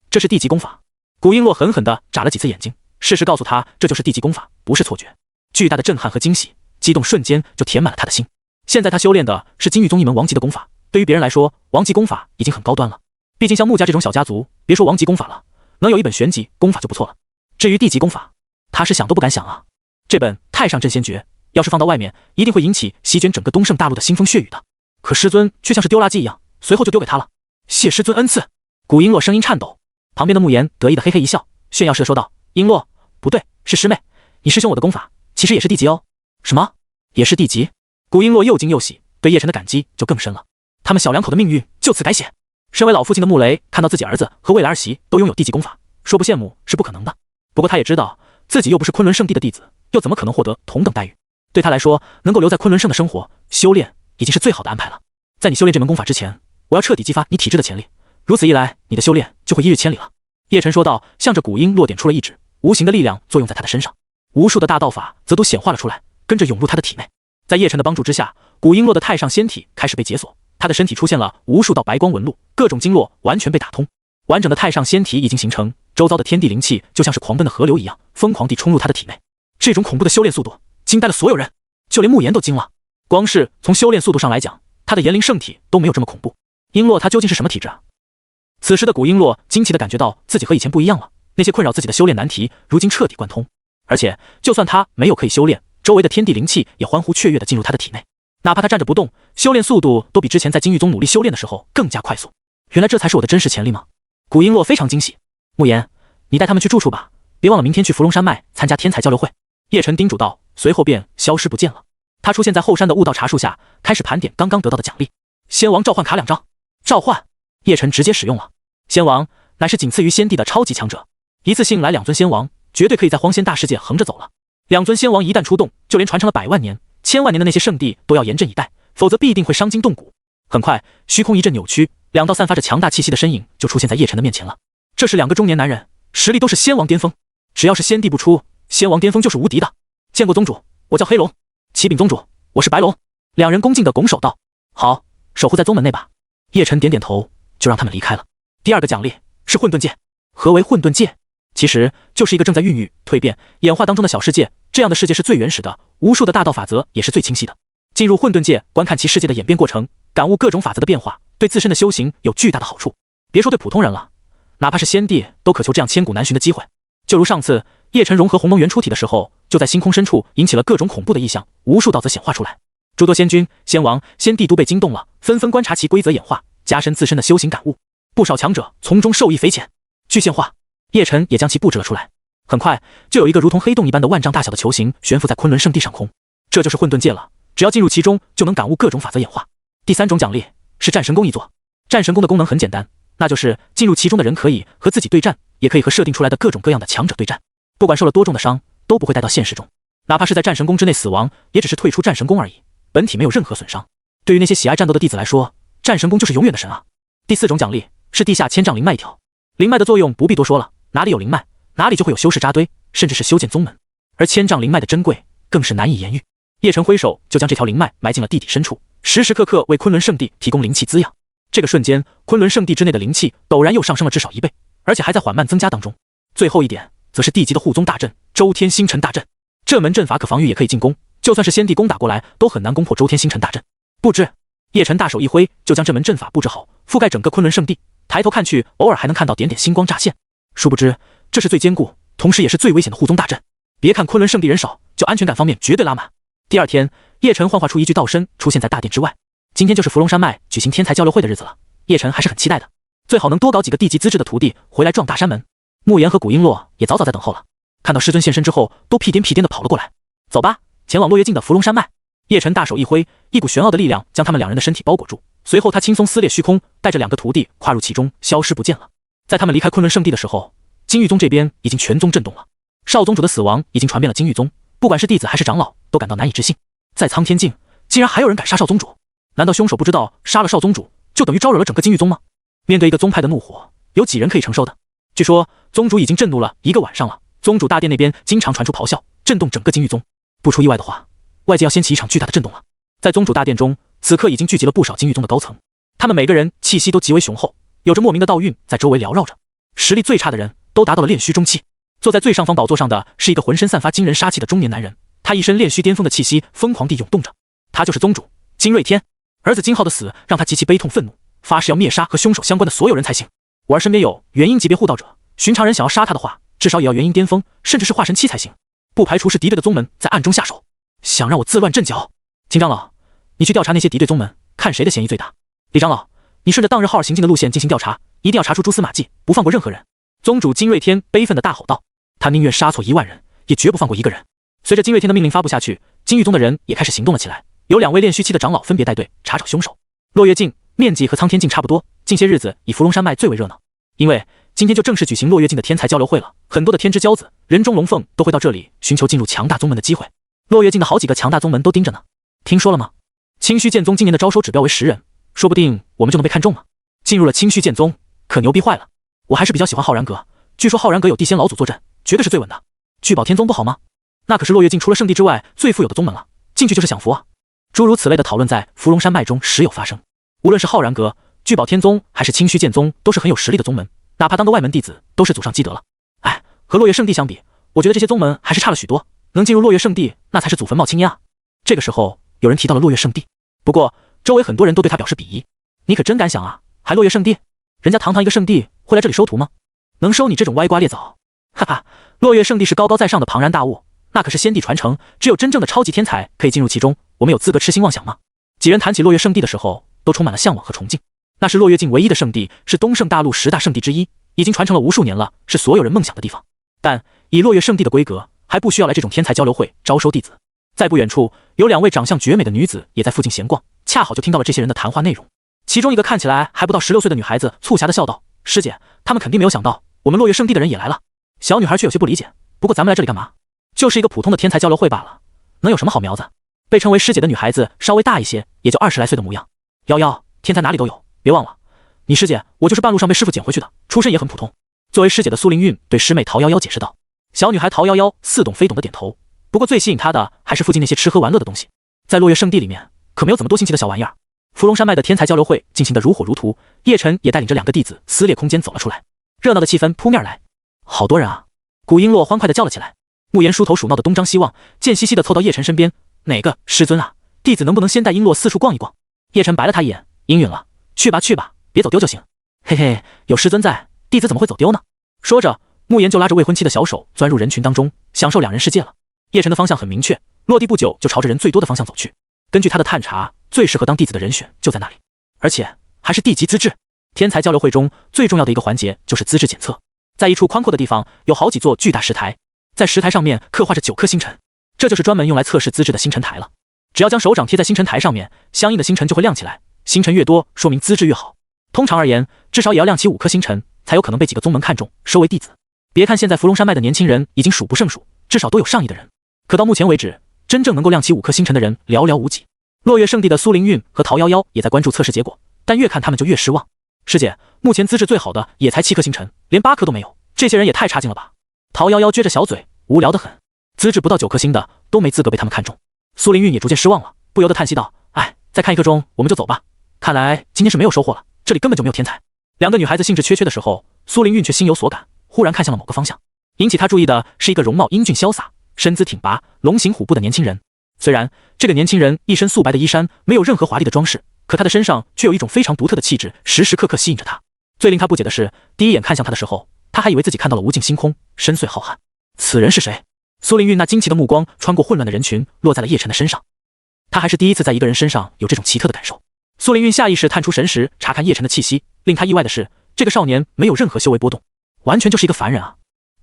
这是地级功法。古璎珞狠狠地眨了几次眼睛，事实告诉他，这就是地级功法，不是错觉。巨大的震撼和惊喜，激动瞬间就填满了他的心。现在他修炼的是金玉宗一门王级的功法，对于别人来说，王级功法已经很高端了。毕竟像穆家这种小家族，别说王级功法了，能有一本玄级功法就不错了。至于地级功法，他是想都不敢想啊！这本太上镇仙诀，要是放到外面，一定会引起席卷整个东胜大陆的腥风血雨的。可师尊却像是丢垃圾一样，随后就丢给他了。谢师尊恩赐。古璎珞声音颤抖，旁边的慕言得意的嘿嘿一笑，炫耀似的说道：“璎珞，不对，是师妹，你师兄我的功法其实也是地级哦。”什么？也是地级？古璎珞又惊又喜，对叶晨的感激就更深了。他们小两口的命运就此改写。身为老父亲的穆雷看到自己儿子和未来儿媳都拥有地级功法，说不羡慕是不可能的。不过他也知道自己又不是昆仑圣地的弟子，又怎么可能获得同等待遇？对他来说，能够留在昆仑圣的生活修炼已经是最好的安排了。在你修炼这门功法之前，我要彻底激发你体质的潜力，如此一来，你的修炼就会一日千里了。叶晨说道，向着古英落点出了一指，无形的力量作用在他的身上，无数的大道法则都显化了出来，跟着涌入他的体内。在叶晨的帮助之下，古英落的太上仙体开始被解锁，他的身体出现了无数道白光纹路，各种经络完全被打通，完整的太上仙体已经形成，周遭的天地灵气就像是狂奔的河流一样，疯狂地冲入他的体内。这种恐怖的修炼速度惊呆了所有人，就连慕言都惊了。光是从修炼速度上来讲，他的炎灵圣体都没有这么恐怖。璎珞他究竟是什么体质啊？此时的古璎珞惊奇地感觉到自己和以前不一样了，那些困扰自己的修炼难题如今彻底贯通，而且就算他没有可以修炼，周围的天地灵气也欢呼雀跃地进入他的体内，哪怕他站着不动，修炼速度都比之前在金玉宗努力修炼的时候更加快速。原来这才是我的真实潜力吗？古璎珞非常惊喜。慕言，你带他们去住处吧，别忘了明天去伏龙山脉参加天才交流会。叶晨叮嘱道，随后便消失不见了。他出现在后山的悟道茶树下，开始盘点刚刚得到的奖励。仙王召唤卡2张，召唤。叶晨直接使用了。仙王乃是仅次于仙帝的超级强者，一次性来2尊仙王，绝对可以在荒仙大世界横着走了。2尊仙王一旦出动，就连传承了100万年、1000万年的那些圣地都要严阵以待，否则必定会伤筋动骨。很快，虚空一阵扭曲，2道散发着强大气息的身影就出现在叶晨的面前了。这是2个中年男人，实力都是仙王巅峰，只要是仙帝不出，仙王巅峰就是无敌的。见过宗主，我叫黑龙。启禀宗主，我是白龙。2人恭敬地拱手道：“好，守护在宗门内吧。”叶晨点点头，就让他们离开了。第2个奖励是混沌界。何为混沌界？其实就是一个正在孕育、蜕变、演化当中的小世界。这样的世界是最原始的，无数的大道法则也是最清晰的。进入混沌界，观看其世界的演变过程，感悟各种法则的变化，对自身的修行有巨大的好处。别说对普通人了，哪怕是仙帝都渴求这样千古难寻的机会。就如上次叶晨融合鸿蒙元初体的时候，就在星空深处引起了各种恐怖的异象，无数道则显化出来。诸多仙君、仙王、仙帝都被惊动了，纷纷观察其规则演化，加深自身的修行感悟。不少强者从中受益匪浅。具现化，叶晨也将其布置了出来。很快就有一个如同黑洞一般的万丈大小的球形悬浮在昆仑圣地上空，这就是混沌界了。只要进入其中，就能感悟各种法则演化。第3种奖励是战神功一座。战神功的功能很简单，那就是进入其中的人可以和自己对战，也可以和设定出来的各种各样的强者对战。不管受了多重的伤，都不会带到现实中。哪怕是在战神功之内死亡，也只是退出战神功而已，本体没有任何损伤。对于那些喜爱战斗的弟子来说，战神功就是永远的神啊。第4种奖励是地下千丈灵脉一条。灵脉的作用不必多说了，哪里有灵脉，哪里就会有修士扎堆，甚至是修建宗门。而千丈灵脉的珍贵更是难以言喻。叶晨挥手就将这条灵脉埋进了地底深处，时时刻刻为昆仑圣地提供灵气滋养。这个瞬间，昆仑圣地之内的灵气陡然又上升了至少1倍，而且还在缓慢增加当中。最后一点则是地级的护宗大阵周天星辰大阵。这门阵法可防御也可以进攻，就算是仙帝攻打过来都很难攻破周天星辰大阵。布置，叶晨大手一挥就将这门阵法布置好，覆盖整个昆仑圣地。抬头看去，偶尔还能看到点点星光乍现。殊不知这是最坚固同时也是最危险的护宗大阵。别看昆仑圣地人少，就安全感方面绝对拉满。第2天，叶晨幻化出一具道身出现在大殿之外。今天就是伏龙山脉举行天才交流会的日子了，叶晨还是很期待的，最好能多搞几个地级资质的徒弟回来壮大山门。慕言和古璎珞也早早在等候了，看到师尊现身之后，都屁颠屁颠的跑了过来。走吧，前往落月境的伏龙山脉。叶晨大手一挥，一股玄奥的力量将他们2人的身体包裹住，随后他轻松撕裂虚空，带着2个徒弟跨入其中，消失不见了。在他们离开昆仑圣地的时候，金玉宗这边已经全宗震动了。少宗主的死亡已经传遍了金玉宗，不管是弟子还是长老，都感到难以置信。在苍天境，竟然还有人敢杀少宗主？难道凶手不知道杀了少宗主就等于招惹了整个金玉宗吗？面对一个宗派的怒火，有几人可以承受的？据说宗主已经震怒了一个晚上了，宗主大殿那边经常传出咆哮，震动整个金玉宗。不出意外的话，外界要掀起一场巨大的震动了。在宗主大殿中，此刻已经聚集了不少金玉宗的高层，他们每个人气息都极为雄厚，有着莫名的道韵在周围缭绕着，实力最差的人都达到了炼虚中期。坐在最上方宝座上的是一个浑身散发惊人杀气的中年男人，他一身炼虚巅峰的气息疯狂地涌动着。他就是宗主金瑞天。儿子金浩的死让他极其悲痛愤怒，发誓要灭杀和凶手相关的所有人才行。我儿身边有元婴级别护道者，寻常人想要杀他的话，至少也要元婴巅峰，甚至是化神期才行。不排除是敌对的宗门在暗中下手，想让我自乱阵脚。秦长老，你去调查那些敌对宗门，看谁的嫌疑最大。李长老，你顺着当日浩儿行径的路线进行调查，一定要查出蛛丝马迹，不放过任何人。宗主金瑞天悲愤地大吼道，他宁愿杀错1万人，也绝不放过一个人。随着金瑞天的命令发布下去，金玉宗的人也开始行动了起来，有2位炼虚期的长老分别带队查找凶手。落月境面积和苍天境差不多，近些日子以伏龙山脉最为热闹，因为今天就正式举行落月境的天才交流会了，很多的天之骄子、人中龙凤都会到这里寻求进入强大宗门的机会。落月境的好几个强大宗门都盯着呢。听说了吗？清虚剑宗今年的招收指标为10人，说不定我们就能被看中了。进入了清虚剑宗，可牛逼坏了。我还是比较喜欢浩然阁，据说浩然阁有地仙老祖坐镇，绝对是最稳的。聚宝天宗不好吗？那可是落月境除了圣地之外最富有的宗门了，进去就是享福啊。诸如此类的讨论在伏龙山脉中时有发生。无论是浩然阁、聚宝天宗还是清虚剑宗，都是很有实力的宗门，哪怕当个外门弟子都是祖上积德了。哎，和落月圣地相比，我觉得这些宗门还是差了许多。能进入落月圣地，那才是祖坟冒青烟啊。这个时候有人提到了落月圣地，不过周围很多人都对他表示鄙夷。你可真敢想啊，还落月圣地？人家堂堂一个圣地会来这里收徒吗？能收你这种歪瓜裂枣？哈哈，落月圣地是高高在上的庞然大物，那可是先帝传承，只有真正的超级天才可以进入其中，我们有资格痴心妄想吗？几人谈起落月圣地的时候，都充满了向往和崇敬。那是落月境唯一的圣地，是东胜大陆10大圣地之一，已经传承了无数年了，是所有人梦想的地方。但以落月圣地的规格，还不需要来这种天才交流会招收弟子。在不远处，有2位长相绝美的女子也在附近闲逛，恰好就听到了这些人的谈话内容。其中一个看起来还不到16岁的女孩子促狭地笑道：“师姐，他们肯定没有想到，我们落月圣地的人也来了。”小女孩却有些不理解：“不过咱们来这里干嘛？就是一个普通的天才交流会罢了，能有什么好苗子？”被称为师姐的女孩子稍微大一些，也就20来岁的模样。“夭，天才哪里都有，别忘了，你师姐我就是半路上被师傅捡回去的，出身也很普通。”作为师姐的苏灵韵对师妹陶夭夭解释道。小女孩陶夭夭似懂非懂的点头，不过最吸引她的还是附近那些吃喝玩乐的东西。在落月圣地里面，可没有怎么多新奇的小玩意儿。伏龙山脉的天才交流会进行得如火如荼，叶晨也带领着2个弟子撕裂空间走了出来，热闹的气氛扑面而来。好多人啊！古璎珞欢快地叫了起来。慕言梳头鼠闹的东张西望，贱兮兮地凑到叶晨身边：“哪个师尊啊？弟子能不能先带璎珞四处逛一逛？”叶晨白了他一眼：“应允了，去吧去吧，别走丢就行。”“嘿嘿，有师尊在，弟子怎么会走丢呢？”说着，慕言就拉着未婚妻的小手钻入人群当中，享受2人世界了。叶晨的方向很明确，落地不久就朝着人最多的方向走去。根据他的探查，最适合当弟子的人选就在那里，而且还是地级资质。天才交流会中最重要的一个环节就是资质检测。在一处宽阔的地方，有好几座巨大石台，在石台上面刻画着9颗星辰，这就是专门用来测试资质的星辰台了。只要将手掌贴在星辰台上面，相应的星辰就会亮起来，星辰越多，说明资质越好。通常而言，至少也要亮起5颗星辰，才有可能被几个宗门看中，收为弟子。别看现在伏龙山脉的年轻人已经数不胜数，至少都有上亿的人，可到目前为止，真正能够亮起5颗星辰的人寥寥无几。落月圣地的苏灵韵和陶夭夭也在关注测试结果，但越看他们就越失望。师姐，目前资质最好的也才7颗星辰，连8颗都没有，这些人也太差劲了吧？陶夭夭撅着小嘴，无聊得很。资质不到9颗星的都没资格被他们看中。苏灵韵也逐渐失望了，不由得叹息道：“哎，再看1刻钟我们就走吧。看来今天是没有收获了，这里根本就没有天才。”2个女孩子兴致缺缺的时候，苏灵韵却心有所感，忽然看向了某个方向。引起她注意的是一个容貌英俊潇洒、身姿挺拔、龙行虎步的年轻人。虽然这个年轻人一身素白的衣衫，没有任何华丽的装饰，可他的身上却有一种非常独特的气质，时时刻刻吸引着他。最令他不解的是，第一眼看向他的时候，他还以为自己看到了无尽星空，深邃浩瀚。此人是谁？苏灵韵那惊奇的目光穿过混乱的人群，落在了叶晨的身上。他还是第一次在一个人身上有这种奇特的感受。苏灵韵下意识探出神识，查看叶晨的气息。令他意外的是，这个少年没有任何修为波动，完全就是一个凡人啊！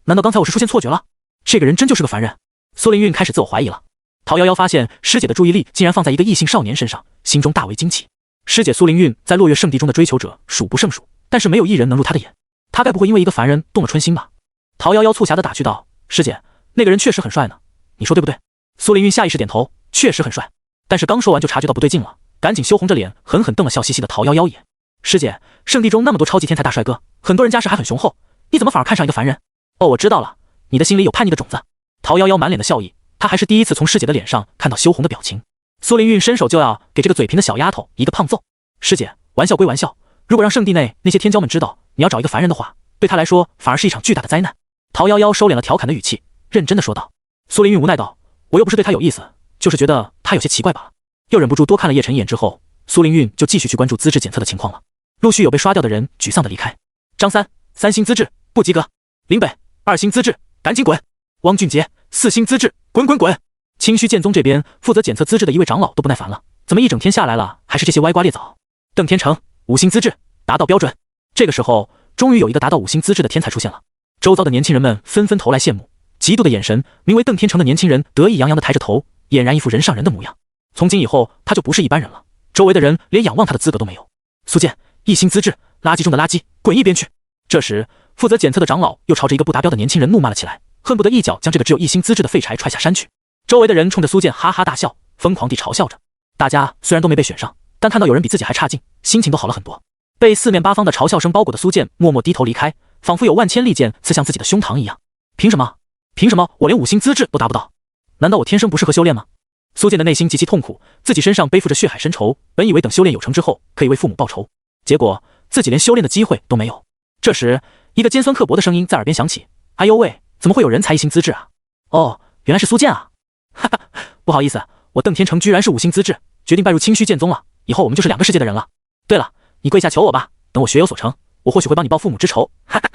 难道刚才我是出现错觉了？这个人真就是个凡人？苏灵韵开始自我怀疑了。陶夭夭发现师姐的注意力竟然放在一个异性少年身上，心中大为惊奇。师姐苏灵韵在落月圣地中的追求者数不胜数，但是没有一人能入她的眼。她该不会因为一个凡人动了春心吧？陶夭夭促狭地打趣道：“师姐，那个人确实很帅呢，你说对不对？苏凌韵下意识点头，确实很帅。但是刚说完就察觉到不对劲了，赶紧羞红着脸，狠狠瞪了笑嘻嘻的陶夭夭一眼。师姐，圣地中那么多超级天才大帅哥，很多人家世还很雄厚，你怎么反而看上一个凡人？哦，我知道了，你的心里有叛逆的种子。陶夭夭满脸的笑意，她还是第一次从师姐的脸上看到羞红的表情。苏凌韵伸手就要给这个嘴贫的小丫头一个胖揍。师姐，玩笑归玩笑，如果让圣地内那些天骄们知道你要找一个凡人的话，对他来说反而是一场巨大的灾难。陶夭夭收敛了调侃的语气，认真的说道。苏凌韵无奈道，我又不是对他有意思，就是觉得他有些奇怪罢了。又忍不住多看了叶晨一眼之后，苏凌韵就继续去关注资质检测的情况了。陆续有被刷掉的人沮丧的离开。张三，3星资质不及格。林北，2星资质赶紧滚。汪俊杰，4星资质滚滚滚。清虚剑宗这边负责检测资质的一位长老都不耐烦了，怎么一整天下来了还是这些歪瓜裂枣？邓天成，5星资质达到标准。这个时候终于有一个达到5星资质的天才出现了，周遭的年轻人们纷纷投来羡慕嫉妒的眼神。名为邓天成的年轻人得意洋洋的抬着头，俨然一副人上人的模样。从今以后他就不是一般人了，周围的人连仰望他的资格都没有。苏剑，1星资质，垃圾中的垃圾，滚一边去。这时负责检测的长老又朝着一个不达标的年轻人怒骂了起来，恨不得一脚将这个只有1星资质的废柴踹下山去。周围的人冲着苏剑哈哈大笑，疯狂地嘲笑着。大家虽然都没被选上，但看到有人比自己还差劲，心情都好了很多。被四面八方的嘲笑声包裹的苏剑默默低头离开，仿佛有万千利剑刺向自己的胸膛一样。凭什么？凭什么我连5星资质都达不到？难道我天生不适合修炼吗？苏剑的内心极其痛苦，自己身上背负着血海深仇，本以为等修炼有成之后可以为父母报仇，结果自己连修炼的机会都没有。这时一个尖酸刻薄的声音在耳边响起，哎呦喂，怎么会有人才1星资质啊？哦，原来是苏剑啊。哈哈，不好意思，我邓天成居然是5星资质，决定拜入清虚剑宗了，以后我们就是2个世界的人了。对了，你跪下求我吧，等我学有所成，我或许会帮你报父母之仇。哈哈，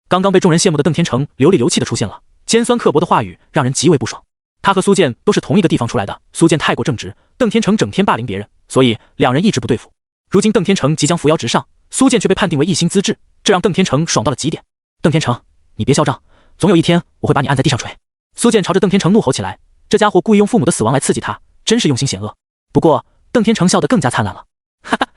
刚刚被众人羡慕的邓天成流里流气的出现了，尖酸刻薄的话语让人极为不爽。他和苏剑都是同一个地方出来的，苏剑太过正直，邓天成整天霸凌别人，所以两人一直不对付。如今邓天成即将扶摇直上，苏剑却被判定为1星资质，这让邓天成爽到了极点。邓天成，你别嚣张，总有一天我会把你按在地上锤。苏剑朝着邓天成怒吼起来，这家伙故意用父母的死亡来刺激他，真是用心险恶。不过邓天成笑得更加灿烂了，哈哈，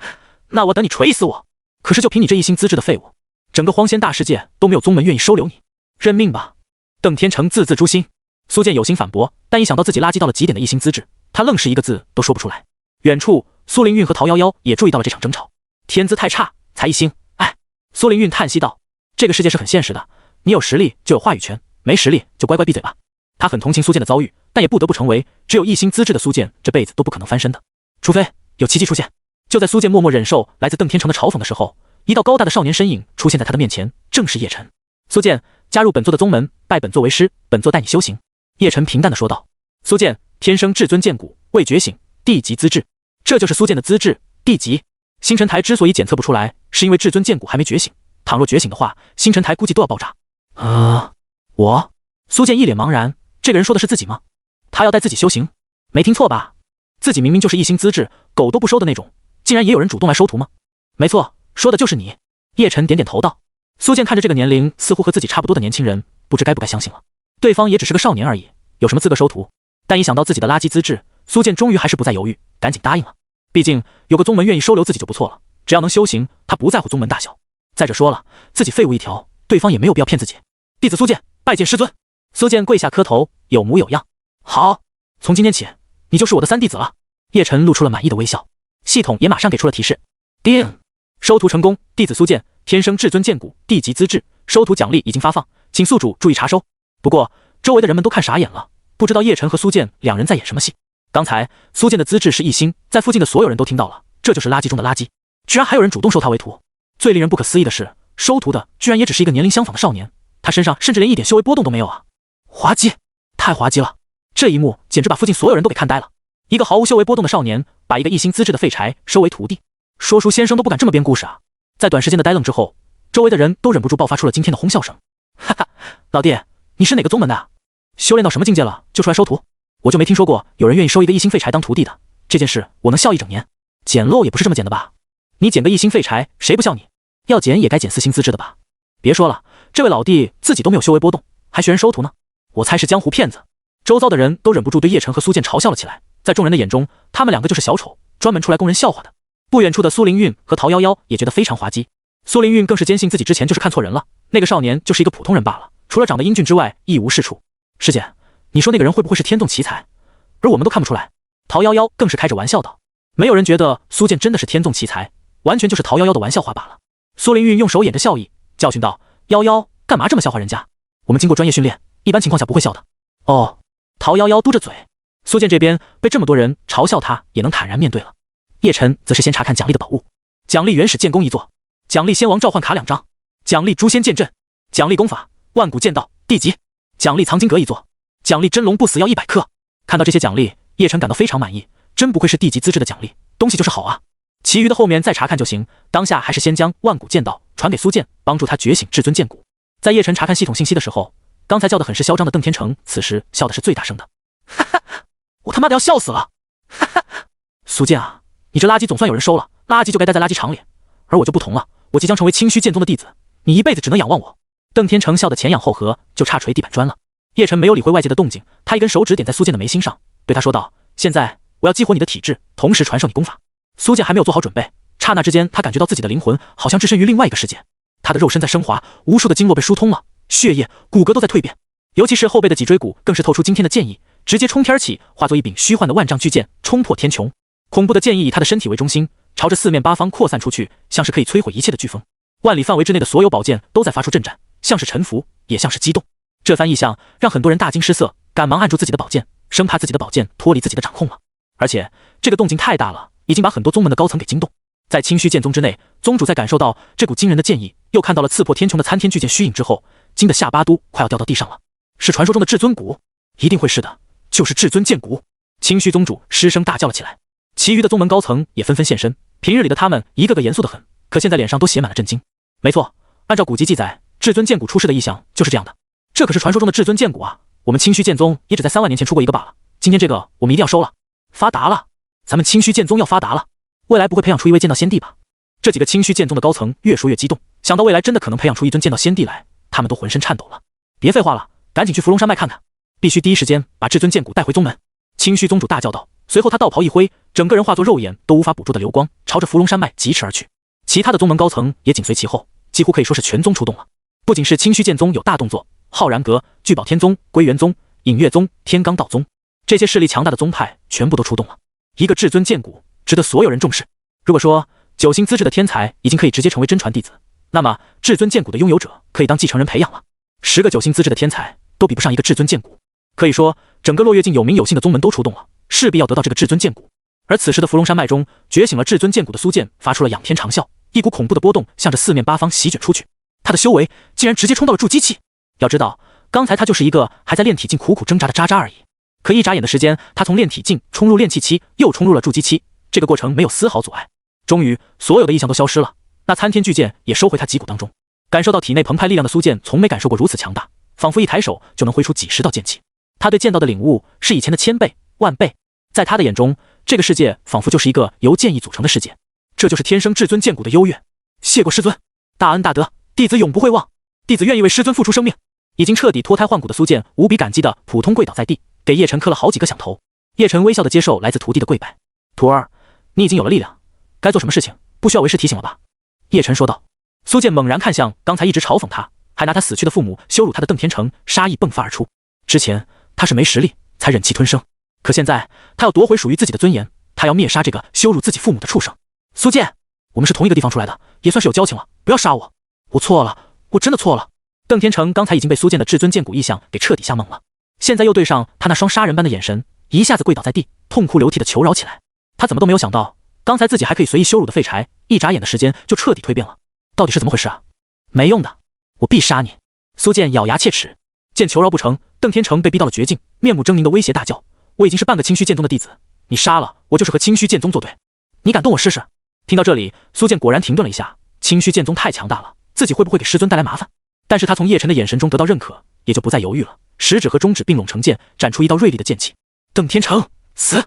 那我等你锤死我！可是就凭你这1星资质的废物，整个荒仙大世界都没有宗门愿意收留你，认命吧！邓天成字字诛心。苏剑有心反驳，但一想到自己垃圾到了极点的1星资质，他愣是一个字都说不出来。远处苏凌韵和陶夭夭也注意到了这场争吵，天资太差，才1星，哎。苏凌韵叹息道，这个世界是很现实的，你有实力就有话语权，没实力就乖乖闭嘴吧。他很同情苏剑的遭遇，但也不得不成为只有1星资质的苏剑这辈子都不可能翻身的，除非有奇迹出现。就在苏剑默默忍受来自邓天成的嘲讽的时候，一道高大的少年身影出现在他的面前，正是叶晨。苏剑，加入本座的宗门，拜本座为师，本座带你修行。叶晨平淡地说道。苏剑，天生至尊剑骨，未觉醒，地级资质。这就是苏剑的资质，地级。星辰台之所以检测不出来，是因为至尊剑骨还没觉醒，倘若觉醒的话，星辰台估计都要爆炸。我？苏剑一脸茫然，这个人说的是自己吗？他要带自己修行？没听错吧？自己明明就是1星资质，狗都不收的那种，竟然也有人主动来收徒吗？没错，说的就是你。叶晨点点头道。苏剑看着这个年龄似乎和自己差不多的年轻人，不知该不该相信了。对方也只是个少年而已，有什么资格收徒？但一想到自己的垃圾资质，苏剑终于还是不再犹豫，赶紧答应了。毕竟有个宗门愿意收留自己就不错了，只要能修行，他不在乎宗门大小。再者说了，自己废物一条，对方也没有必要骗自己。弟子苏剑拜见师尊。苏剑跪下磕头，有模有样。好，从今天起，你就是我的3弟子了。叶晨露出了满意的微笑，系统也马上给出了提示。叮，收徒成功，弟子苏剑，天生至尊剑骨，地级资质，收徒奖励已经发放，请宿主注意查收。不过周围的人们都看傻眼了，不知道叶晨和苏剑两人在演什么戏。刚才苏剑的资质是1星，在附近的所有人都听到了，这就是垃圾中的垃圾，居然还有人主动收他为徒。最令人不可思议的是，收徒的居然也只是一个年龄相仿的少年，他身上甚至连一点修为波动都没有啊！滑稽，太滑稽了！这一幕简直把附近所有人都给看呆了。一个毫无修为波动的少年，把一个1星资质的废柴收为徒弟，说书先生都不敢这么编故事啊！在短时间的呆愣之后，周围的人都忍不住爆发出了惊天的哄笑声。哈哈，老弟，你是哪个宗门的啊？修炼到什么境界了就出来收徒？我就没听说过有人愿意收一个1星废柴当徒弟的，这件事我能笑一整年。捡漏也不是这么捡的吧？你捡个1星废柴，谁不笑你？要捡也该捡4星资质的吧？别说了，这位老弟自己都没有修为波动，还学人收徒呢？我猜是江湖骗子。周遭的人都忍不住对叶晨和苏剑嘲笑了起来，在众人的眼中，他们2个就是小丑，专门出来供人笑话的。不远处的苏凌韵和陶夭夭也觉得非常滑稽，苏凌韵更是坚信自己之前就是看错人了，那个少年就是一个普通人罢了，除了长得英俊之外一无是处。师姐，你说那个人会不会是天纵奇才，而我们都看不出来？陶夭夭更是开着玩笑道。没有人觉得苏建真的是天纵奇才，完全就是陶夭夭的玩笑话罢了。苏凌云用手掩着笑意，教训道：夭夭，干嘛这么笑话人家？我们经过专业训练，一般情况下不会笑的。哦，陶夭夭嘟着嘴。苏建这边被这么多人嘲笑他，也能坦然面对了。叶晨则是先查看奖励的宝物，奖励原始剑弓一座，奖励仙王召唤卡2张，奖励诛仙剑阵，奖励功法万古剑道地级，奖励藏经阁一座，奖励真龙不死药100克。看到这些奖励，叶晨感到非常满意，真不愧是地级资质的奖励，东西就是好啊。其余的后面再查看就行，当下还是先将万古剑道传给苏建，帮助他觉醒至尊剑骨。在叶晨查看系统信息的时候，刚才叫得很是嚣张的邓天成此时笑的是最大声的。哈哈，我他妈的要笑死了！哈哈，苏建啊，你这垃圾总算有人收了，垃圾就该待在垃圾场里，而我就不同了，我即将成为清虚剑宗的弟子，你一辈子只能仰望我。邓天成笑得前仰后合，就差捶地板砖了。叶晨没有理会外界的动静，他一根手指点在苏建的眉心上，对他说道：现在我要激活你的体质，同时传授你功法。苏建还没有做好准备，刹那之间他感觉到自己的灵魂好像置身于另外一个世界，他的肉身在升华，无数的经络被疏通了，血液骨骼都在蜕变，尤其是后背的脊椎骨更是透出惊天的剑意，直接冲天起，化作一柄虚幻的万丈巨剑，冲破天穹。恐怖的剑意以他的身体为中心，朝着四面八方扩散出去，像是可以摧毁一切的飓风。万里范围之内的所有宝剑都在发出震颤，像是臣服，也像是激动。这番异象让很多人大惊失色，赶忙按住自己的宝剑，生怕自己的宝剑脱离自己的掌控了。而且这个动静太大了，已经把很多宗门的高层给惊动。在清虚剑宗之内，宗主在感受到这股惊人的剑意，又看到了刺破天穹的参天巨剑虚影之后，惊得下巴都快要掉到地上了。是传说中的至尊骨？一定会是的，就是至尊剑骨！清虚宗主失声大叫了起来。其余的宗门高层也纷纷现身，平日里的他们一个个严肃得很，可现在脸上都写满了震惊。没错，按照古籍记载，至尊剑骨出世的异象就是这样的。这可是传说中的至尊剑骨啊！我们清虚剑宗也只在3万年前出过一个罢了，今天这个我们一定要收了。发达了，咱们清虚剑宗要发达了，未来不会培养出一位剑道仙帝吧？这几个清虚剑宗的高层越说越激动，想到未来真的可能培养出一尊剑道仙帝来，他们都浑身颤抖了。别废话了，赶紧去伏龙山脉看看，必须第一时间把至尊剑骨带回宗门。清虚宗主大叫道，随后他道袍一挥，整个人化作肉眼都无法捕捉的流光，朝着伏龙山脉疾驰而去。其他的宗门高层也紧随其后，几乎可以说是全宗出动了。不仅是清虚剑宗有大动作，浩然阁、聚宝天宗、归元宗、隐月宗、天罡道宗，这些势力强大的宗派全部都出动了。一个至尊剑骨值得所有人重视。如果说9星资质的天才已经可以直接成为真传弟子，那么至尊剑骨的拥有者可以当继承人培养了。10个9星资质的天才都比不上一个至尊剑骨，可以说整个落月境有名有姓的宗门都出动了，势必要得到这个至尊剑骨。而此时的伏龙山脉中，觉醒了至尊剑骨的苏建发出了仰天长啸，一股恐怖的波动向着四面八方席卷出去。他的修为竟然直接冲到了筑基期。要知道，刚才他就是一个还在炼体境苦苦挣扎的渣渣而已，可一眨眼的时间，他从炼体境冲入炼气期，又冲入了筑基期，这个过程没有丝毫阻碍。终于，所有的异象都消失了，那参天巨剑也收回他脊骨当中。感受到体内澎湃力量的苏建，从没感受过如此强大，仿佛一抬手就能挥出几10道剑气。他对剑道的领悟是以前的1000倍、万倍，在他的眼中，这个世界仿佛就是一个由剑意组成的世界，这就是天生至尊剑骨的优越。谢过师尊，大恩大德，弟子永不会忘，弟子愿意为师尊付出生命。已经彻底脱胎换骨的苏建无比感激的普通跪倒在地，给叶晨磕了好几个响头。叶晨微笑的接受来自徒弟的跪拜。徒儿，你已经有了力量，该做什么事情不需要为师提醒了吧？叶晨说道。苏建猛然看向刚才一直嘲讽他，还拿他死去的父母羞辱他的邓天成，杀意迸发而出。之前他是没实力才忍气吞声，可现在他要夺回属于自己的尊严，他要灭杀这个羞辱自己父母的畜生。苏建，我们是同一个地方出来的，也算是有交情了，不要杀我，我错了，我真的错了。邓天成刚才已经被苏建的至尊剑骨异象给彻底吓懵了，现在又对上他那双杀人般的眼神，一下子跪倒在地，痛哭流涕的求饶起来。他怎么都没有想到，刚才自己还可以随意羞辱的废柴，一眨眼的时间就彻底蜕变了，到底是怎么回事啊？没用的，我必杀你！苏建咬牙切齿，见求饶不成，邓天成被逼到了绝境，面目狰狞的威胁大叫：我已经是半个清虚剑宗的弟子，你杀了我就是和清虚剑宗作对，你敢动我试试？听到这里，苏建果然停顿了一下，清虚剑宗太强大了，自己会不会给师尊带来麻烦？但是他从叶晨的眼神中得到认可，也就不再犹豫了，食指和中指并拢成剑，斩出一道锐利的剑气。邓天成，死！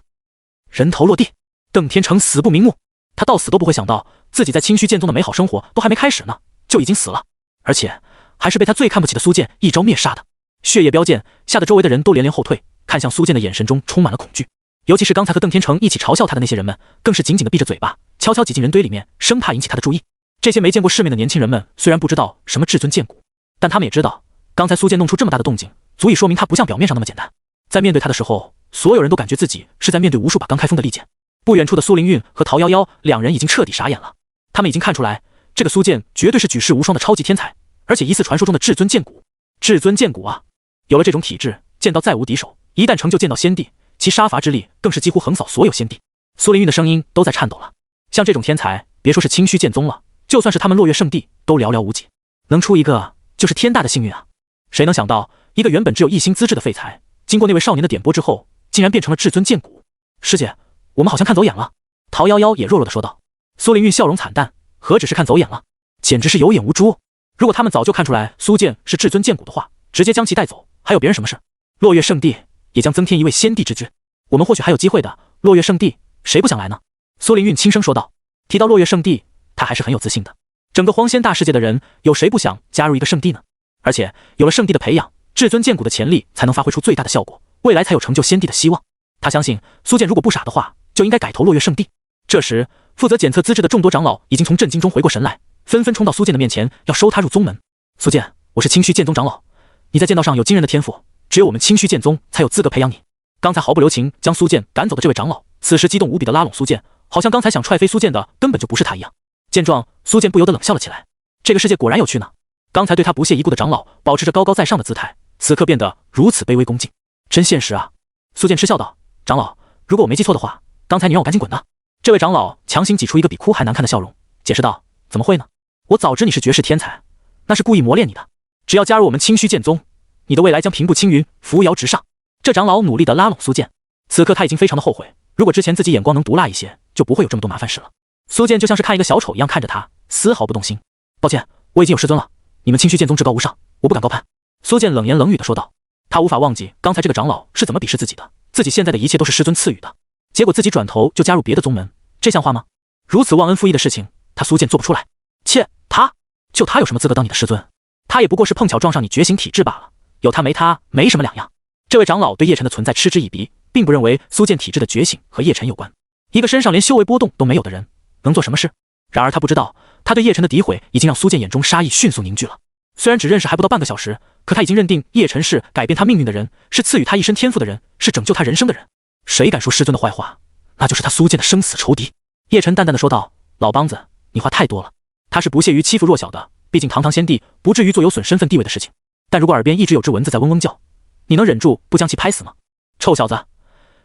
人头落地。邓天成死不瞑目，他到死都不会想到，自己在清虚剑宗的美好生活都还没开始呢，就已经死了，而且还是被他最看不起的苏建一招灭杀的。血液飙溅，吓得周围的人都连连后退，看向苏建的眼神中充满了恐惧。尤其是刚才和邓天成一起嘲笑他的那些人们，更是紧紧地闭着嘴巴，悄悄挤进人堆里面，生怕引起他的注意。这些没见过世面的年轻人们虽然不知道什么至尊剑骨，但他们也知道，刚才苏建弄出这么大的动静，足以说明他不像表面上那么简单。在面对他的时候，所有人都感觉自己是在面对无数把刚开封的利剑。不远处的苏凌韵和陶夭夭两人已经彻底傻眼了，他们已经看出来，这个苏剑绝对是举世无双的超级天才，而且疑似传说中的至尊剑骨。至尊剑骨啊！有了这种体质，剑道再无敌手，一旦成就剑道先帝，其杀伐之力更是几乎横扫所有先帝。苏凌韵的声音都在颤抖了。像这种天才，别说是清虚剑宗了，就算是他们落月圣地都寥寥无几，能出一个就是天大的幸运啊！谁能想到，一个原本只有一星资质的废材，经过那位少年的点拨之后，竟然变成了至尊剑骨。师姐，我们好像看走眼了。陶夭夭也弱弱地说道。苏凌韵笑容惨淡，何止是看走眼了，简直是有眼无珠。如果他们早就看出来苏剑是至尊剑骨的话，直接将其带走，还有别人什么事？落月圣地也将增添一位先帝之君，我们或许还有机会的。落月圣地，谁不想来呢？苏凌韵轻声说道。提到落月圣地，他还是很有自信的。整个荒仙大世界的人，有谁不想加入一个圣地呢？而且有了圣地的培养，至尊剑骨的潜力才能发挥出最大的效果，未来才有成就先帝的希望。他相信苏剑如果不傻的话，就应该改投落月圣地。这时，负责检测资质的众多长老已经从震惊中回过神来，纷纷冲到苏剑的面前，要收他入宗门。苏剑，我是清虚剑宗长老，你在剑道上有惊人的天赋，只有我们清虚剑宗才有资格培养你。刚才毫不留情将苏剑赶走的这位长老，此时激动无比的拉拢苏剑，好像刚才想踹飞苏剑的根本就不是他一样。见状，苏剑不由得冷笑了起来。这个世界果然有趣呢。刚才对他不屑一顾的长老，保持着高高在上的姿态，此刻变得如此卑微恭敬，真现实啊！苏剑嗤笑道：“长老，如果我没记错的话，刚才你让我赶紧滚的。”这位长老强行挤出一个比哭还难看的笑容，解释道：“怎么会呢？我早知你是绝世天才，那是故意磨练你的。只要加入我们清虚剑宗，你的未来将平步青云，扶摇直上。”这长老努力地拉拢苏剑，此刻他已经非常的后悔，如果之前自己眼光能毒辣一些，就不会有这么多麻烦事了。苏剑就像是看一个小丑一样看着他，丝毫不动心。抱歉，我已经有师尊了，你们清虚剑宗至高无上，我不敢高攀。苏剑冷言冷语地说道。他无法忘记刚才这个长老是怎么鄙视自己的，自己现在的一切都是师尊赐予的，结果自己转头就加入别的宗门，这像话吗？如此忘恩负义的事情，他苏剑做不出来。切，他有什么资格当你的师尊？他也不过是碰巧撞上你觉醒体质罢了，有他没他没什么两样。这位长老对叶晨的存在嗤之以鼻，并不认为苏剑体质的觉醒和叶晨有关。一个身上连修为波动都没有的人，能做什么事？然而他不知道，他对叶晨的诋毁已经让苏剑眼中杀意迅速凝聚了。虽然只认识还不到半个小时，可他已经认定叶晨是改变他命运的人，是赐予他一身天赋的人，是拯救他人生的人。谁敢说师尊的坏话，那就是他苏剑的生死仇敌。叶晨淡淡的说道：“老梆子，你话太多了。他是不屑于欺负弱小的，毕竟堂堂先帝不至于做有损身份地位的事情。但如果耳边一直有只蚊子在嗡嗡叫，你能忍住不将其拍死吗？”臭小子！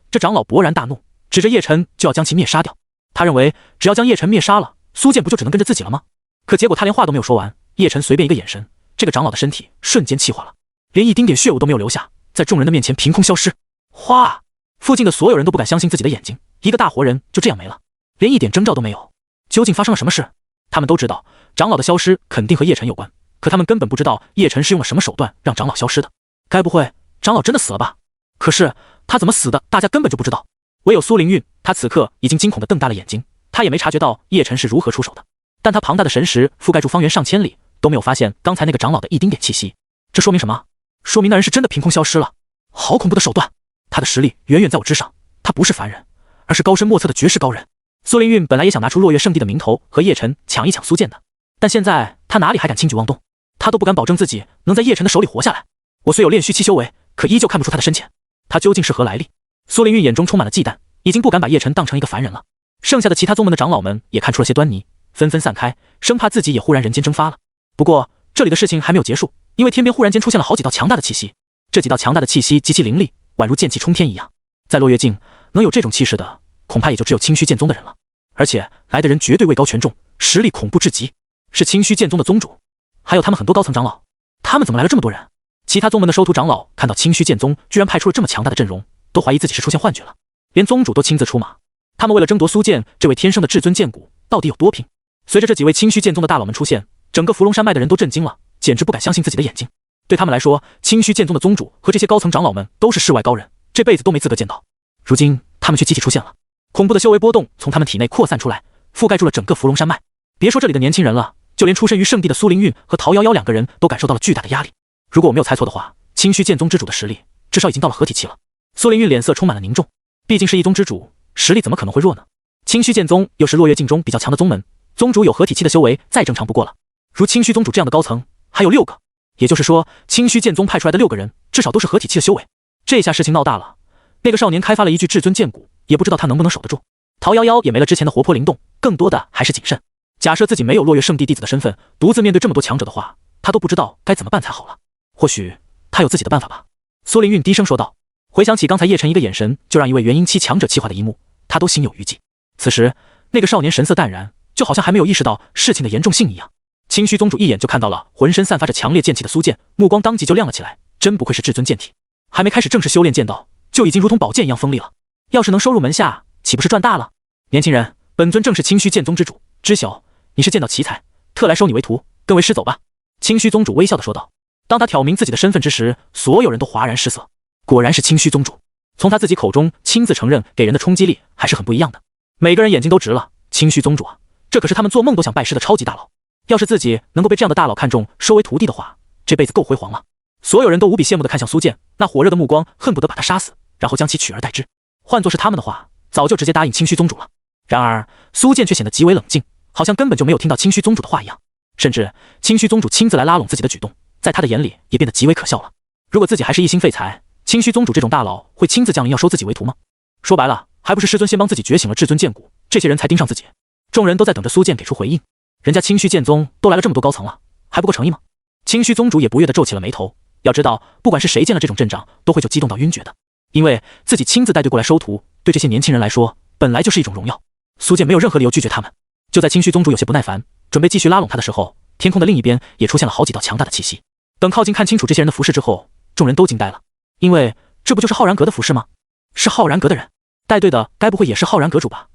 这长老勃然大怒，指着叶晨就要将其灭杀掉。他认为只要将叶晨灭杀了，苏剑不就只能跟着自己了吗？可结果他连话都没有说完，叶晨随便一个眼神，这个长老的身体瞬间气化了，连一丁点血雾都没有留下，在众人的面前凭空消失。哗！附近的所有人都不敢相信自己的眼睛，一个大活人就这样没了，连一点征兆都没有。究竟发生了什么事？他们都知道长老的消失肯定和叶晨有关，可他们根本不知道叶晨是用了什么手段让长老消失的。该不会长老真的死了吧？可是他怎么死的，大家根本就不知道。唯有苏凌韵，他此刻已经惊恐地瞪大了眼睛，他也没察觉到叶晨是如何出手的，但他庞大的神识覆盖住方圆上千里，都没有发现刚才那个长老的一丁点气息。这说明什么？说明那人是真的凭空消失了。好恐怖的手段！他的实力远远在我之上，他不是凡人，而是高深莫测的绝世高人。苏凌韵本来也想拿出落月圣地的名头和叶晨抢一抢苏剑的，但现在他哪里还敢轻举妄动？他都不敢保证自己能在叶晨的手里活下来。我虽有炼虚期修为，可依旧看不出他的深浅，他究竟是何来历？苏凌韵眼中充满了忌惮，已经不敢把叶晨当成一个凡人了。剩下的其他宗门的长老们也看出了些端倪，纷纷散开，生怕自己也忽然人间蒸发了。不过这里的事情还没有结束，因为天边忽然间出现了好几道强大的气息，这几道强大的气息极其凌厉，宛如剑气冲天一样。在落月境能有这种气势的，恐怕也就只有清虚剑宗的人了，而且来的人绝对位高权重，实力恐怖至极，是清虚剑宗的宗主，还有他们很多高层长老。他们怎么来了这么多人？其他宗门的收徒长老看到清虚剑宗居然派出了这么强大的阵容，都怀疑自己是出现幻觉了，连宗主都亲自出马。他们为了争夺苏剑这位天生的至尊剑骨，到底有多拼？随着这几位清虚剑宗的大佬们出现，整个伏龙山脉的人都震惊了，简直不敢相信自己的眼睛。对他们来说，清虚剑宗的宗主和这些高层长老们都是世外高人，这辈子都没资格见到。如今他们却集体出现了，恐怖的修为波动从他们体内扩散出来，覆盖住了整个伏龙山脉。别说这里的年轻人了，就连出身于圣地的苏凌韵和陶夭夭两个人都感受到了巨大的压力。如果我没有猜错的话，清虚剑宗之主的实力至少已经到了合体期了。苏凌韵脸色充满了凝重，毕竟是一宗之主，实力怎么可能会弱呢？清虚剑宗又是落月境中比较强的宗门，宗主有合体期的修为再正常不过了。如清虚宗主这样的高层还有6个，也就是说，清虚剑宗派出来的6个人，至少都是合体期的修为。这下事情闹大了，那个少年开发了一具至尊剑骨，也不知道他能不能守得住。陶瑶瑶也没了之前的活泼灵动，更多的还是谨慎。假设自己没有落月圣地弟子的身份，独自面对这么多强者的话，他都不知道该怎么办才好了。或许他有自己的办法吧。苏灵韵低声说道。回想起刚才叶晨一个眼神就让一位元婴期强者气化的一幕，他都心有余悸。此时那个少年神色淡然，就好像还没有意识到事情的严重性一样。清虚宗主一眼就看到了浑身散发着强烈剑气的苏剑，目光当即就亮了起来，真不愧是至尊剑体，还没开始正式修炼剑道，就已经如同宝剑一样锋利了。要是能收入门下，岂不是赚大了？年轻人，本尊正是清虚剑宗之主，知晓你是剑道奇才，特来收你为徒，跟为师走吧。清虚宗主微笑地说道。当他挑明自己的身份之时，所有人都哗然失色。果然是清虚宗主，从他自己口中亲自承认，给人的冲击力还是很不一样的。每个人眼睛都直了，清虚宗主啊，这可是他们做梦都想拜师的超级大佬。要是自己能够被这样的大佬看中，收为徒弟的话，这辈子够辉煌了。所有人都无比羡慕地看向苏剑，那火热的目光恨不得把他杀死，然后将其取而代之。换作是他们的话，早就直接答应清虚宗主了。然而苏剑却显得极为冷静，好像根本就没有听到清虚宗主的话一样。甚至清虚宗主亲自来拉拢自己的举动，在他的眼里也变得极为可笑了。如果自己还是一心废材，清虚宗主这种大佬会亲自降临要收自己为徒吗？说白了，还不是师尊先帮自己觉醒了至尊剑骨，这些人才盯上自己。众人都在等着苏剑给出回应。人家清虚剑宗都来了这么多高层了，还不够诚意吗？清虚宗主也不悦地皱起了眉头。要知道，不管是谁见了这种阵仗，都会就激动到晕厥的。因为自己亲自带队过来收徒，对这些年轻人来说，本来就是一种荣耀。苏剑没有任何理由拒绝他们。就在清虚宗主有些不耐烦，准备继续拉拢他的时候，天空的另一边也出现了好几道强大的气息。等靠近看清楚这些人的服饰之后，众人都惊呆了，因为这不就是浩然阁的服饰吗？是浩然阁的人带队的，该不会也是浩然阁主吧？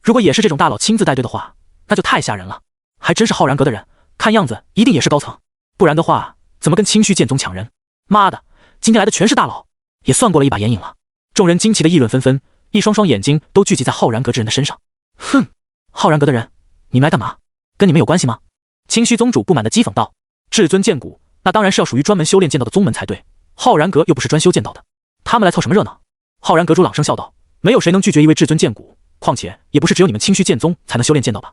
如果也是这种大佬亲自带队的话，那就太吓人了。还真是浩然阁的人，看样子一定也是高层，不然的话怎么跟清虚剑宗抢人？妈的，今天来的全是大佬，也算过了一把眼瘾了。众人惊奇的议论纷纷，一双双眼睛都聚集在浩然阁之人的身上。哼，浩然阁的人，你们来干嘛？跟你们有关系吗？清虚宗主不满地讥讽道。至尊剑骨，那当然是要属于专门修炼剑道的宗门才对，浩然阁又不是专修剑道的，他们来凑什么热闹？浩然阁主朗声笑道，没有谁能拒绝一位至尊剑骨，况且也不是只有你们清虚剑宗才能修炼剑道吧？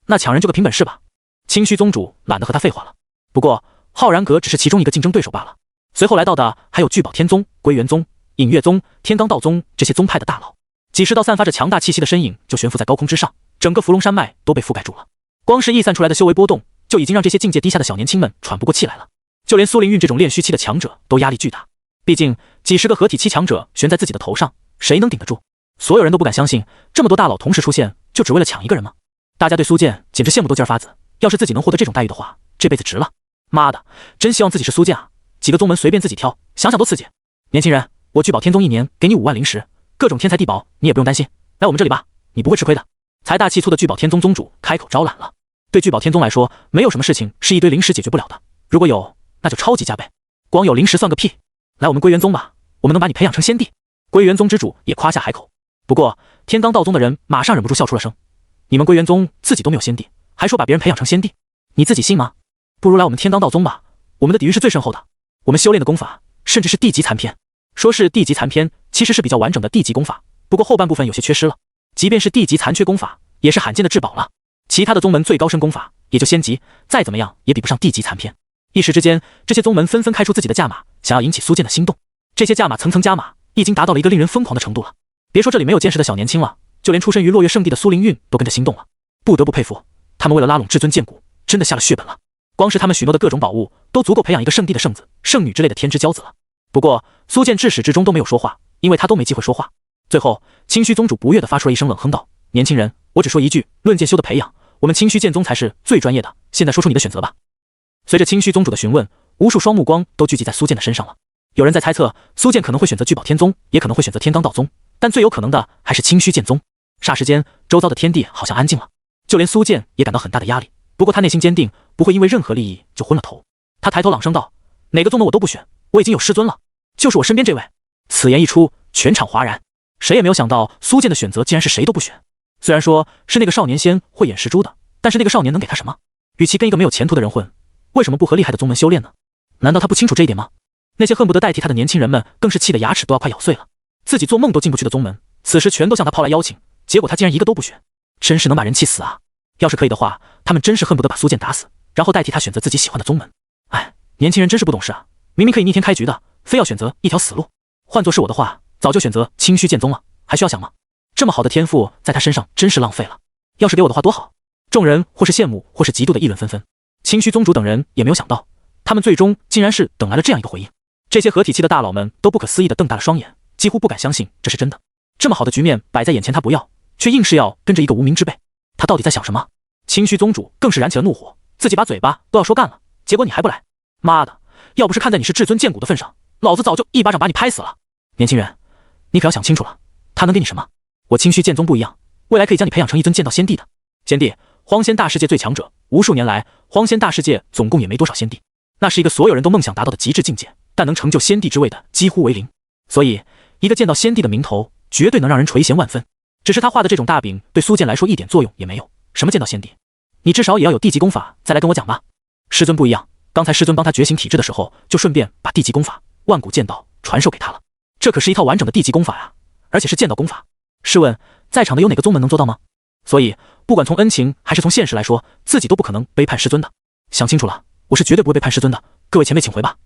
那抢人就个凭本事吧。清虚宗主懒得和他废话了。不过浩然阁只是其中一个竞争对手罢了，随后来到的还有聚宝天宗、归元宗、隐月宗、天罡道宗这些宗派的大佬。几十道散发着强大气息的身影就悬浮在高空之上，整个伏龙山脉都被覆盖住了。光是溢散出来的修为波动，就已经让这些境界低下的小年轻们喘不过气来了。就连苏灵韵这种炼虚期的强者都压力巨大，毕竟几十个合体期强者悬在自己的头上，谁能顶得住？所有人都不敢相信，这么多大佬同时出现，就只为了抢一个人吗？大家对苏剑简直羡慕多劲儿发紫，要是自己能获得这种待遇的话，这辈子值了。妈的，真希望自己是苏剑啊！几个宗门随便自己挑，想想多刺激。年轻人，我聚宝天宗一年给你5万灵石，各种天才地宝你也不用担心，来我们这里吧，你不会吃亏的。财大气粗的聚宝天宗宗主开口招揽了。对聚宝天宗来说，没有什么事情是一堆灵石解决不了的，如果有，那就超级加倍。光有灵石算个屁，来我们归元宗吧，我们能把你培养成仙帝。归元宗之主也夸下海口。不过天罡道宗的人马上忍不住笑出了声，你们归元宗自己都没有仙帝，还说把别人培养成仙帝，你自己信吗？不如来我们天罡道宗吧，我们的底蕴是最深厚的，我们修炼的功法甚至是地级残篇。说是地级残篇，其实是比较完整的地级功法，不过后半部分有些缺失了，即便是地级残缺功法也是罕见的至宝了。其他的宗门最高深功法也就仙级，再怎么样也比不上地级残篇。一时之间，这些宗门纷纷开出自己的价码，想要引起苏剑的心动。这些价码层层加码，已经达到了一个令人疯狂的程度了。别说这里没有见识的小年轻了，就连出身于落月圣地的苏灵韵都跟着心动了。不得不佩服，他们为了拉拢至尊剑骨，真的下了血本了。光是他们许诺的各种宝物，都足够培养一个圣地的圣子、圣女之类的天之骄子了。不过苏剑至始至终都没有说话，因为他都没机会说话。最后，清虚宗主不悦地发出了一声冷哼道：“年轻人，我只说一句，论剑修的培养，我们清虚剑宗才是最专业的。现在说出你的选择吧。”随着清虚宗主的询问，无数双目光都聚集在苏剑的身上了。有人在猜测，苏剑可能会选择聚宝天宗，也可能会选择天罡道宗，但最有可能的还是清虚剑宗。霎时间，周遭的天地好像安静了，就连苏剑也感到很大的压力。不过他内心坚定，不会因为任何利益就昏了头。他抬头朗声道：“哪个宗门我都不选，我已经有师尊了，就是我身边这位。”此言一出，全场哗然，谁也没有想到苏剑的选择竟然是谁都不选。虽然说是那个少年仙慧眼识珠的，但是那个少年能给他什么？与其跟一个没有前途的人混，为什么不和厉害的宗门修炼呢？难道他不清楚这一点吗？那些恨不得代替他的年轻人们更是气得牙齿都要快咬碎了。自己做梦都进不去的宗门，此时全都向他抛来邀请，结果他竟然一个都不选，真是能把人气死啊！要是可以的话，他们真是恨不得把苏剑打死，然后代替他选择自己喜欢的宗门。哎，年轻人真是不懂事啊！明明可以逆天开局的，非要选择一条死路。换作是我的话，早就选择清虚剑宗了，还需要想吗？这么好的天赋在他身上真是浪费了。要是给我的话多好！众人或是羡慕，或是嫉妒的议论纷纷。清虚宗主等人也没有想到，他们最终竟然是等来了这样一个回应。这些合体期的大佬们都不可思议地瞪大了双眼，几乎不敢相信这是真的。这么好的局面摆在眼前，他不要，却硬是要跟着一个无名之辈，他到底在想什么？清虚宗主更是燃起了怒火，自己把嘴巴都要说干了，结果你还不来！妈的，要不是看在你是至尊剑骨的份上，老子早就一巴掌把你拍死了！年轻人，你可要想清楚了，他能给你什么？我清虚剑宗不一样，未来可以将你培养成一尊剑道仙帝的。仙帝，荒仙大世界最强者，无数年来，荒仙大世界总共也没多少仙帝，那是一个所有人都梦想达到的极致境界，但能成就仙帝之位的几乎为零。所以，一个剑道仙帝的名头，绝对能让人垂涎万分。只是他画的这种大饼，对苏剑来说一点作用也没有。什么剑道仙帝？你至少也要有地级功法，再来跟我讲吧。师尊不一样，刚才师尊帮他觉醒体质的时候，就顺便把地级功法万古剑道传授给他了。这可是一套完整的地级功法呀，而且是剑道功法。试问，在场的有哪个宗门能做到吗？所以，不管从恩情还是从现实来说，自己都不可能背叛师尊的。想清楚了，我是绝对不会背叛师尊的。各位前辈请回吧。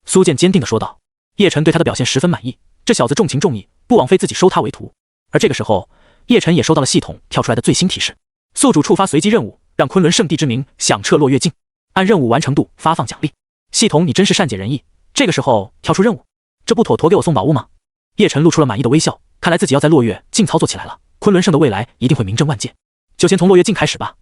苏剑坚定地说道。叶晨对他的表现十分满意，这小子重情重义，不枉费自己收他为徒。而这个时候，叶晨也收到了系统跳出来的最新提示：宿主触发随机任务，让昆仑圣地之名响彻落月境，按任务完成度发放奖励。系统你真是善解人意，这个时候跳出任务，这不妥妥给我送宝物吗？叶晨露出了满意的微笑，看来自己要在落月境操作起来了，昆仑圣的未来一定会名震万界。就先从落月境开始吧。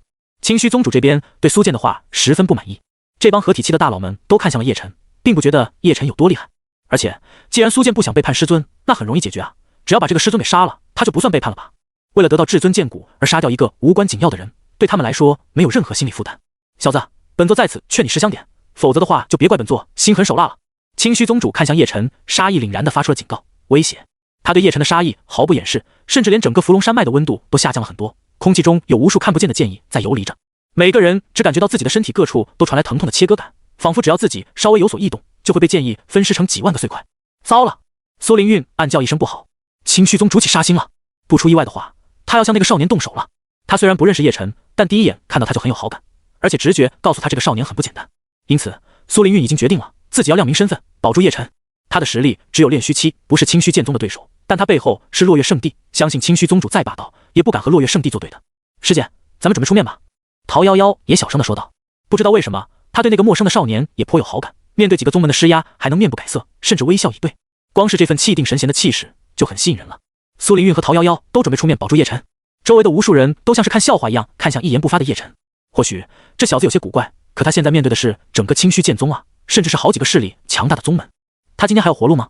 清虚宗主这边对苏剑的话十分不满意，这帮合体期的大佬们都看向了叶晨，并不觉得叶晨有多厉害。而且，既然苏剑不想背叛师尊，那很容易解决啊，只要把这个师尊给杀了，他就不算背叛了吧？为了得到至尊剑骨而杀掉一个无关紧要的人，对他们来说没有任何心理负担。小子，本座在此劝你识相点，否则的话就别怪本座心狠手辣了。清虚宗主看向叶晨，杀意凛然地发出了警告、威胁。他对叶晨的杀意毫不掩饰，甚至连整个伏龙山脉的温度都下降了很多，空气中有无数看不见的剑意在游离着。每个人只感觉到自己的身体各处都传来疼痛的切割感，仿佛只要自己稍微有所异动，就会被剑意分尸成几万个碎块。糟了！苏灵韵暗叫一声不好，清虚宗主起杀心了。不出意外的话，他要向那个少年动手了。他虽然不认识叶晨，但第一眼看到他就很有好感，而且直觉告诉他这个少年很不简单。因此，苏灵韵已经决定了，自己要亮明身份，保住叶晨。他的实力只有炼虚期，不是清虚剑宗的对手，但他背后是落月圣地，相信清虚宗主再霸道，也不敢和落月圣地作对的。师姐，咱们准备出面吧。陶夭夭也小声地说道。不知道为什么，他对那个陌生的少年也颇有好感，面对几个宗门的施压，还能面不改色，甚至微笑以对。光是这份气定神闲的气势就很吸引人了。苏灵韵和陶夭夭都准备出面保住叶晨，周围的无数人都像是看笑话一样看向一言不发的叶晨。或许这小子有些古怪，可他现在面对的是整个清虚剑宗啊，甚至是好几个势力强大的宗门。他今天还有活路吗？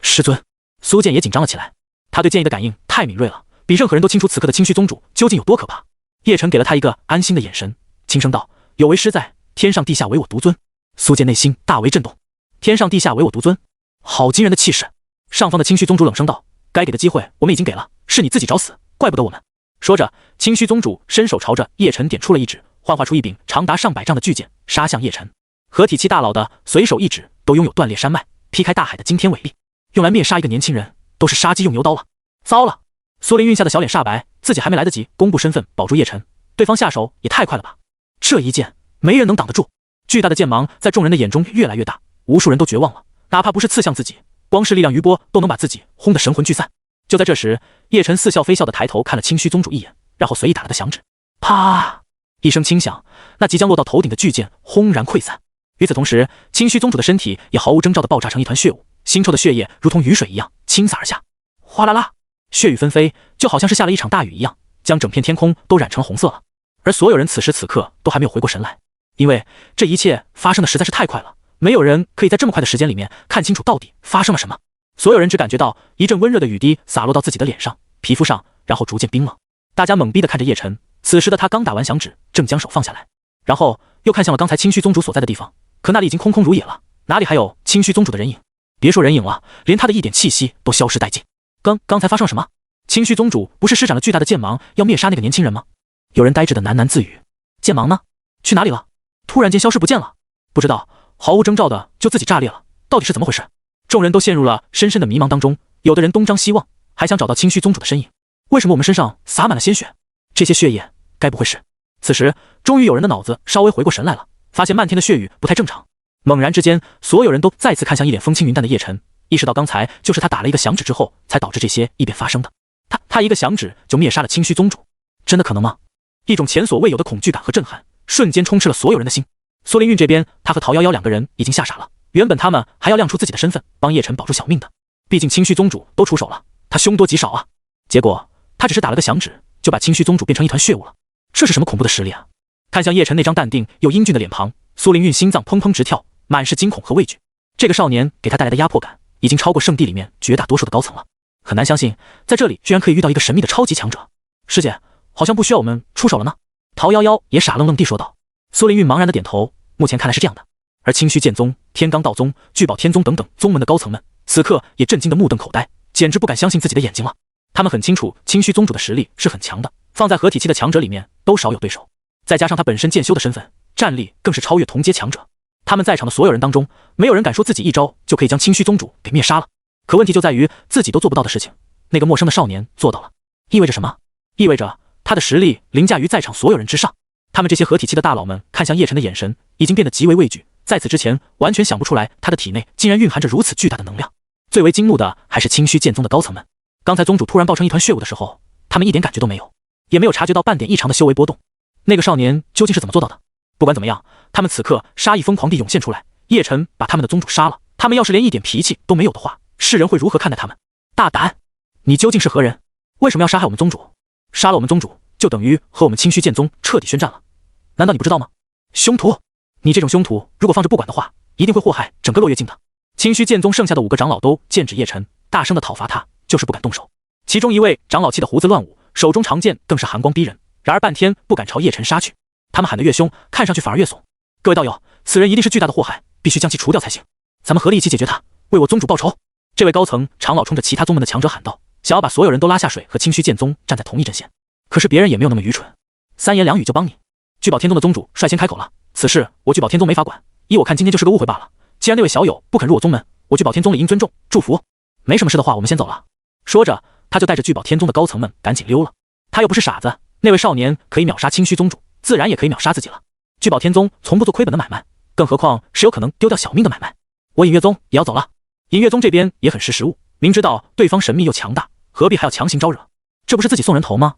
师尊，苏剑也紧张了起来。他对剑意的感应太敏锐了，比任何人都清楚此刻的清虚宗主究竟有多可怕。叶晨给了他一个安心的眼神，轻声道：“有为师在，天上地下唯我独尊。”苏剑内心大为震动，天上地下唯我独尊，好惊人的气势。上方的清虚宗主冷声道：“该给的机会我们已经给了，是你自己找死，怪不得我们。”说着，清虚宗主伸手朝着叶晨点出了一指，幻化出一柄长达上百丈的巨剑，杀向叶晨。合体期大佬的随手一指都拥有断裂山脉、劈开大海的惊天伟力，用来灭杀一个年轻人都是杀鸡用牛刀了。糟了！苏灵韵吓得小脸煞白，自己还没来得及公布身份保住叶晨，对方下手也太快了吧！这一剑没人能挡得住，巨大的剑芒在众人的眼中越来越大，无数人都绝望了，哪怕不是刺向自己，光是力量余波都能把自己轰得神魂俱散。就在这时，叶晨似笑非笑地抬头看了清虚宗主一眼，然后随意打了个响指，啪！一声轻响，那即将落到头顶的巨剑轰然溃散。与此同时，清虚宗主的身体也毫无征兆地爆炸成一团血雾，腥臭的血液如同雨水一样倾洒而下，哗啦啦，血雨纷飞，就好像是下了一场大雨一样，将整片天空都染成了红色了。而所有人此时此刻都还没有回过神来，因为这一切发生的实在是太快了，没有人可以在这么快的时间里面看清楚到底发生了什么。所有人只感觉到一阵温热的雨滴洒落到自己的脸上、皮肤上，然后逐渐冰冷。大家懵逼地看着叶晨，此时的他刚打完响指，正将手放下来，然后又看向了刚才清虚宗主所在的地方，可那里已经空空如也了，哪里还有清虚宗主的人影？别说人影了，连他的一点气息都消失殆尽。刚才发生了什么？清虚宗主不是施展了巨大的剑芒，要灭杀那个年轻人吗？有人呆滞的喃喃自语：剑芒呢？去哪里了？突然间消失不见了，不知道，毫无征兆的就自己炸裂了，到底是怎么回事？众人都陷入了深深的迷茫当中，有的人东张西望，还想找到清虚宗主的身影。为什么我们身上洒满了鲜血？这些血液该不会是……此时，终于有人的脑子稍微回过神来了，发现漫天的血雨不太正常。猛然之间，所有人都再次看向一脸风轻云淡的叶晨，意识到刚才就是他打了一个响指之后，才导致这些异变发生的。他一个响指就灭杀了清虚宗主，真的可能吗？一种前所未有的恐惧感和震撼瞬间充斥了所有人的心。苏凌韵这边，他和陶瑶瑶两个人已经吓傻了。原本他们还要亮出自己的身份，帮叶晨保住小命的。毕竟清虚宗主都出手了，他凶多吉少啊。结果他只是打了个响指，就把清虚宗主变成一团血雾了。这是什么恐怖的实力啊！看向叶晨那张淡定又英俊的脸庞，苏凌韵心脏砰砰直跳，满是惊恐和畏惧。这个少年给他带来的压迫感，已经超过圣地里面绝大多数的高层了。很难相信，在这里居然可以遇到一个神秘的超级强者。师姐，好像不需要我们出手了呢。陶瑶瑶也傻愣愣地说道。苏凌韵茫然的点头，目前看来是这样的。而清虚剑宗、天罡道宗、聚宝天宗等等宗门的高层们，此刻也震惊得目瞪口呆，简直不敢相信自己的眼睛了。他们很清楚，清虚宗主的实力是很强的，放在合体期的强者里面都少有对手。再加上他本身剑修的身份，战力更是超越同阶强者。他们在场的所有人当中，没有人敢说自己一招就可以将清虚宗主给灭杀了。可问题就在于自己都做不到的事情，那个陌生的少年做到了，意味着什么？意味着他的实力凌驾于在场所有人之上。他们这些合体期的大佬们看向叶晨的眼神已经变得极为畏惧，在此之前完全想不出来他的体内竟然蕴含着如此巨大的能量。最为惊怒的还是清虚剑宗的高层们，刚才宗主突然爆成一团血雾的时候，他们一点感觉都没有，也没有察觉到半点异常的修为波动。那个少年究竟是怎么做到的？不管怎么样，他们此刻杀意疯狂地涌现出来，叶晨把他们的宗主杀了，他们要是连一点脾气都没有的话，世人会如何看待他们？大胆！你究竟是何人？为什么要杀害我们宗主？杀了我们宗主，就等于和我们清虚剑宗彻底宣战了。难道你不知道吗？凶徒！你这种凶徒，如果放着不管的话，一定会祸害整个落月境的。清虚剑宗剩下的5个长老都剑指叶晨，大声地讨伐他，就是不敢动手。其中一位长老气得胡子乱舞，手中长剑更是寒光逼人，然而半天不敢朝叶晨杀去。他们喊得越凶，看上去反而越怂。各位道友，此人一定是巨大的祸害，必须将其除掉才行。咱们合力一起解决他，为我宗主报仇。这位高层长老冲着其他宗门的强者喊道，想要把所有人都拉下水，和清虚剑宗站在同一阵线。可是别人也没有那么愚蠢，三言两语就帮你。聚宝天宗的宗主率先开口了，此事我聚宝天宗没法管，依我看今天就是个误会罢了。既然那位小友不肯入我宗门，我聚宝天宗理应尊重祝福。没什么事的话，我们先走了。说着，他就带着聚宝天宗的高层们赶紧溜了。他又不是傻子，那位少年可以秒杀清虚宗主，自然也可以秒杀自己了。聚宝天宗从不做亏本的买卖，更何况是有可能丢掉小命的买卖。我隐月宗也要走了。隐月宗这边也很识时务，明知道对方神秘又强大，何必还要强行招惹？这不是自己送人头吗？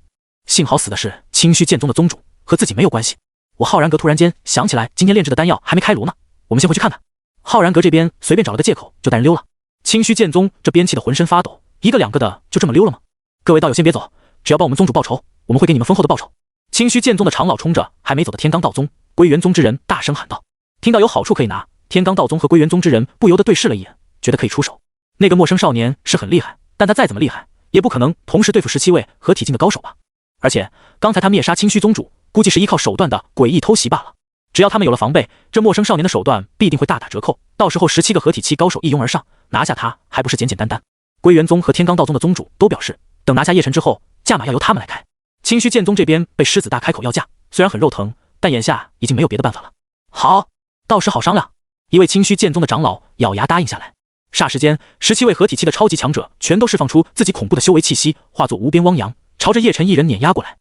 幸好死的是清虚剑宗的宗主，和自己没有关系。我浩然阁突然间想起来，今天炼制的丹药还没开炉呢，我们先回去看看。浩然阁这边随便找了个借口就带人溜了。清虚剑宗这边气得浑身发抖，一个两个的就这么溜了吗？各位道友先别走，只要帮我们宗主报仇，我们会给你们丰厚的报酬。清虚剑宗的长老冲着还没走的天罡道宗、归元宗之人大声喊道。听到有好处可以拿，天罡道宗和归元宗之人不由得对视了一眼，觉得可以出手。那个陌生少年是很厉害，但他再怎么厉害，也不可能同时对付17位合体境的高手吧。而且刚才他灭杀清虚宗主，估计是依靠手段的诡异偷袭罢了。只要他们有了防备，这陌生少年的手段必定会大打折扣，到时候17个合体期高手一拥而上，拿下他还不是简简单单。归元宗和天罡道宗的宗主都表示，等拿下叶晨之后，价码要由他们来开。清虚剑宗这边被狮子大开口要价，虽然很肉疼，但眼下已经没有别的办法了。好，到时好商量。一位清虚剑宗的长老咬牙答应下来。霎时间，17位合体期的超级强者全都释放出自己恐怖的修为气息，化作无边汪洋，朝着叶晨一人碾压过来。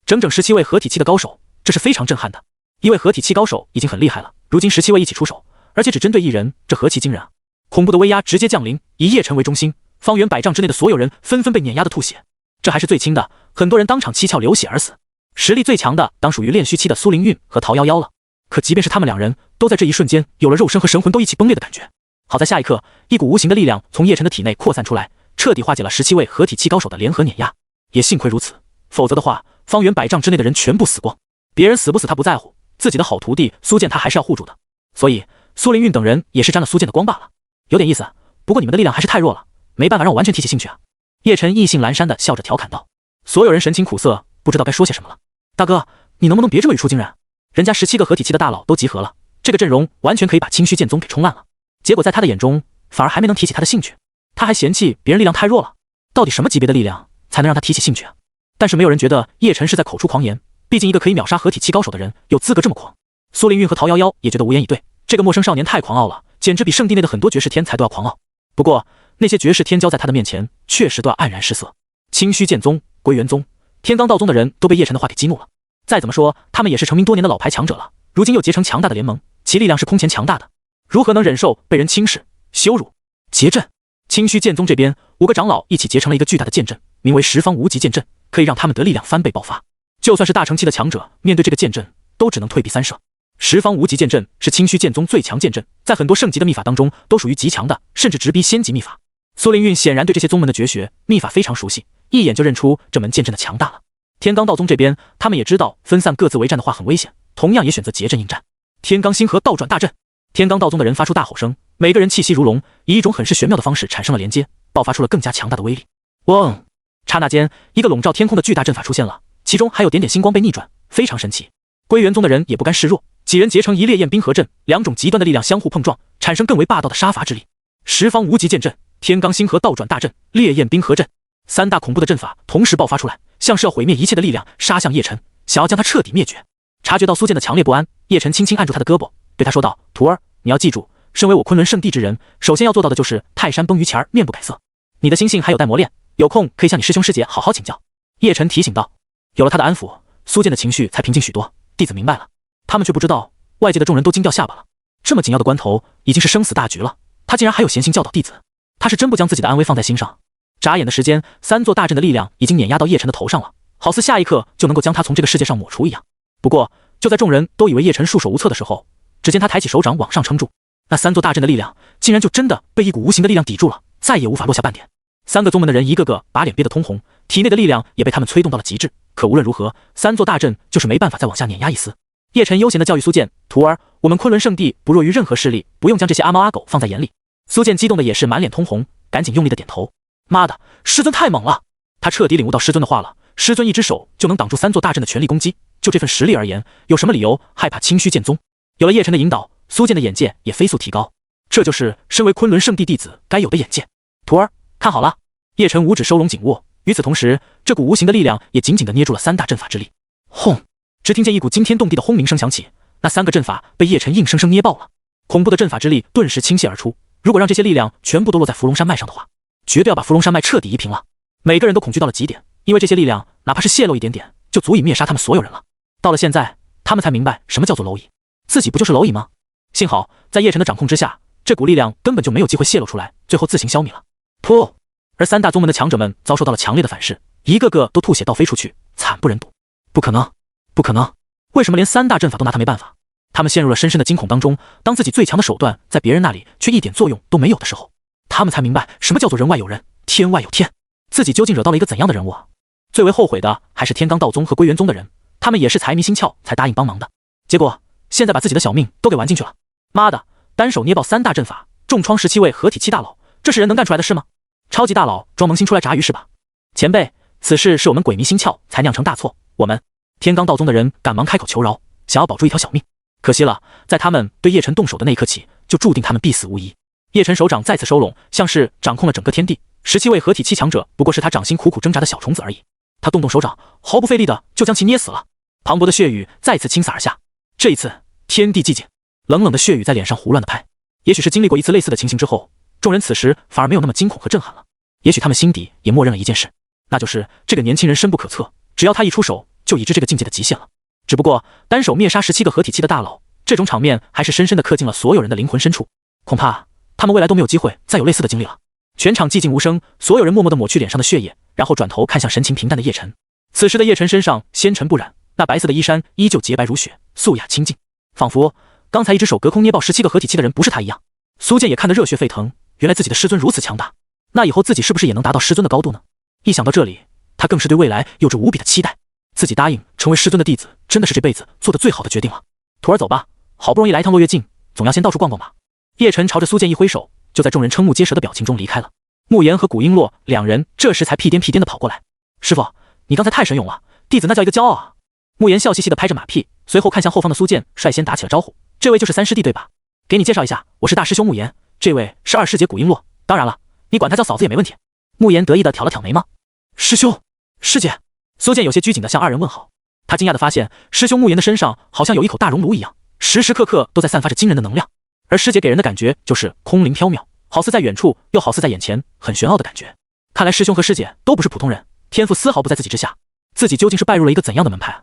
整整17位合体期的高手，这是非常震撼的。一位合体期高手已经很厉害了，如今17位一起出手，而且只针对一人，这何其惊人啊！恐怖的威压直接降临，以叶晨为中心，方圆100丈之内的所有人纷纷被碾压的吐血。这还是最轻的，很多人当场七窍流血而死。实力最强的当属于炼虚期的苏凌韵和陶瑶瑶了。可即便是他们两人，都在这一瞬间有了肉身和神魂都一起崩裂的感觉。好在下一刻，一股无形的力量从叶晨的体内扩散出来，彻底化解了17位合体期高手的联合碾压。也幸亏如此，否则的话，方圆100丈之内的人全部死光。别人死不死他不在乎，自己的好徒弟苏剑他还是要护住的。所以苏凌韵等人也是沾了苏剑的光罢了。有点意思，不过你们的力量还是太弱了，没办法让我完全提起兴趣啊。叶晨意兴阑珊的笑着调侃道。所有人神情苦涩，不知道该说些什么了。大哥，你能不能别这么语出惊人？人家17个合体期的大佬都集合了，这个阵容完全可以把清虚剑宗给冲烂了。结果在他的眼中，反而还没能提起他的兴趣，他还嫌弃别人力量太弱了。到底什么级别的力量才能让他提起兴趣啊？但是没有人觉得叶晨是在口出狂言，毕竟一个可以秒杀合体期高手的人，有资格这么狂。苏凌韵和陶瑶瑶也觉得无言以对，这个陌生少年太狂傲了，简直比圣地内的很多绝世天才都要狂傲。不过那些绝世天骄在他的面前，确实都要黯然失色。清虚剑宗、归元宗、天罡道宗的人都被叶晨的话给激怒了。再怎么说，他们也是成名多年的老牌强者了，如今又结成强大的联盟，其力量是空前强大的。如何能忍受被人轻视、羞辱？结阵。清虚剑宗这边5个长老一起结成了一个巨大的剑阵，名为十方无极剑阵，可以让他们得力量翻倍爆发。就算是大成期的强者，面对这个剑阵，都只能退避三舍。十方无极剑阵是清虚剑宗最强剑阵，在很多圣级的秘法当中都属于极强的，甚至直逼仙级秘法。苏灵运显然对这些宗门的绝学秘法非常熟悉，一眼就认出这门剑阵的强大了。天罡道宗这边，他们也知道分散各自为战的话很危险，同样也选择结阵应战。天罡星河倒转大阵，天罡道宗的人发出大吼声，每个人气息如龙，以一种很是玄妙的方式产生了连接，爆发出了更加强大的威力。嗡！刹那间，一个笼罩天空的巨大阵法出现了，其中还有点点星光被逆转，非常神奇。归元宗的人也不甘示弱，几人结成一烈焰冰河阵，两种极端的力量相互碰撞，产生更为霸道的杀伐之力。十方无极剑阵、天罡星河倒转大阵、烈焰冰河阵，3大恐怖的阵法同时爆发出来，像是要毁灭一切的力量杀向叶晨，想要将他彻底灭绝。察觉到苏剑的强烈不安，叶晨轻轻按住他的胳膊，对他说道：“徒儿，你要记住，身为我昆仑圣地之人，首先要做到的就是泰山崩于前面不改色。你的心性还有待磨练，有空可以向你师兄师姐好好请教。”叶晨提醒道。有了他的安抚，苏剑的情绪才平静许多。弟子明白了。他们却不知道，外界的众人都惊掉下巴了。这么紧要的关头，已经是生死大局了，他竟然还有闲心教导弟子，他是真不将自己的安危放在心上。眨眼的时间，3座大阵的力量已经碾压到叶晨的头上了，好似下一刻就能够将他从这个世界上抹除一样。不过，就在众人都以为叶晨束手无策的时候，只见他抬起手掌往上撑住，那3座大阵的力量竟然就真的被一股无形的力量抵住了，再也无法落下半点。3个宗门的人一个个把脸憋得通红，体内的力量也被他们催动到了极致。可无论如何，3座大阵就是没办法再往下碾压一丝。叶晨悠闲地教育苏剑：“徒儿，我们昆仑圣地不弱于任何势力，不用将这些阿猫阿狗放在眼里。”苏剑激动的也是满脸通红，赶紧用力的点头。妈的，师尊太猛了！他彻底领悟到师尊的话了。师尊一只手就能挡住3座大阵的全力攻击，就这份实力而言，有什么理由害怕清虚剑宗？有了叶晨的引导，苏剑的眼界也飞速提高。这就是身为昆仑圣地弟子该有的眼界。徒儿，看好了！叶晨五指收拢紧握，与此同时，这股无形的力量也紧紧地捏住了3大阵法之力。轰！只听见一股惊天动地的轰鸣声响起，那3个阵法被叶晨硬生生捏爆了。恐怖的阵法之力顿时倾泻而出，如果让这些力量全部都落在伏龙山脉上的话，绝对要把伏龙山脉彻底夷平了。每个人都恐惧到了极点，因为这些力量哪怕是泄露一点点，就足以灭杀他们所有人了。到了现在，他们才明白什么叫做蝼蚁，自己不就是蝼蚁吗？幸好在叶晨的掌控之下，这股力量根本就没有机会泄露出来，最后自行消弭了。噗！而3大宗门的强者们遭受到了强烈的反噬，一个个都吐血倒飞出去，惨不忍睹。不可能，不可能！为什么连3大阵法都拿他没办法？他们陷入了深深的惊恐当中。当自己最强的手段在别人那里却一点作用都没有的时候，他们才明白什么叫做人外有人，天外有天。自己究竟惹到了一个怎样的人物啊？最为后悔的还是天罡道宗和归元宗的人，他们也是财迷心窍才答应帮忙的，结果现在把自己的小命都给玩进去了。妈的，单手捏爆3大阵法，重创17位合体期大佬，这是人能干出来的事吗？超级大佬装萌新出来炸鱼是吧？前辈，此事是我们鬼迷心窍才酿成大错，我们天罡道宗的人赶忙开口求饶，想要保住一条小命。可惜了，在他们对叶晨动手的那一刻起，就注定他们必死无疑。叶晨手掌再次收拢，像是掌控了整个天地。17位合体期强者不过是他掌心苦苦挣扎的小虫子而已。他动动手掌，毫不费力的就将其捏死了。磅礴的血雨再次倾洒而下，这一次天地寂静，冷冷的血雨在脸上胡乱的拍。也许是经历过一次类似的情形之后，众人此时反而没有那么惊恐和震撼了。也许他们心底也默认了一件事，那就是这个年轻人深不可测，只要他一出手，就已知这个境界的极限了。只不过单手灭杀17个合体期的大佬，这种场面还是深深的刻进了所有人的灵魂深处。恐怕他们未来都没有机会再有类似的经历了。全场寂静无声，所有人默默地抹去脸上的血液，然后转头看向神情平淡的叶晨。此时的叶晨身上纤尘不染，那白色的衣衫依旧洁白如雪，素雅清静，仿佛刚才一只手隔空捏爆17个合体期的人不是他一样。苏剑也看得热血沸腾，原来自己的师尊如此强大，那以后自己是不是也能达到师尊的高度呢？一想到这里，他更是对未来有着无比的期待。自己答应成为师尊的弟子，真的是这辈子做的最好的决定了。徒儿走吧，好不容易来一趟落月境，总要先到处逛逛吧。叶晨朝着苏剑一挥手，就在众人瞠目结舌的表情中离开了。慕言和古璎珞两人这时才屁颠屁颠的跑过来。师傅，你刚才太神勇了，弟子那叫一个骄傲啊！慕言笑嘻嘻的拍着马屁，随后看向后方的苏剑，率先打起了招呼。这位就是3师弟对吧？给你介绍一下，我是大师兄慕言，这位是2师姐古璎珞，当然了，你管她叫嫂子也没问题。慕言得意的挑了挑眉毛。师兄，师姐。苏剑有些拘谨的向2人问好。他惊讶的发现，师兄慕言的身上好像有一口大熔炉一样，时时刻刻都在散发着惊人的能量，而师姐给人的感觉就是空灵缥缈，好似在远处，又好似在眼前，很玄奥的感觉。看来师兄和师姐都不是普通人，天赋丝毫不在自己之下。自己究竟是拜入了一个怎样的门派啊？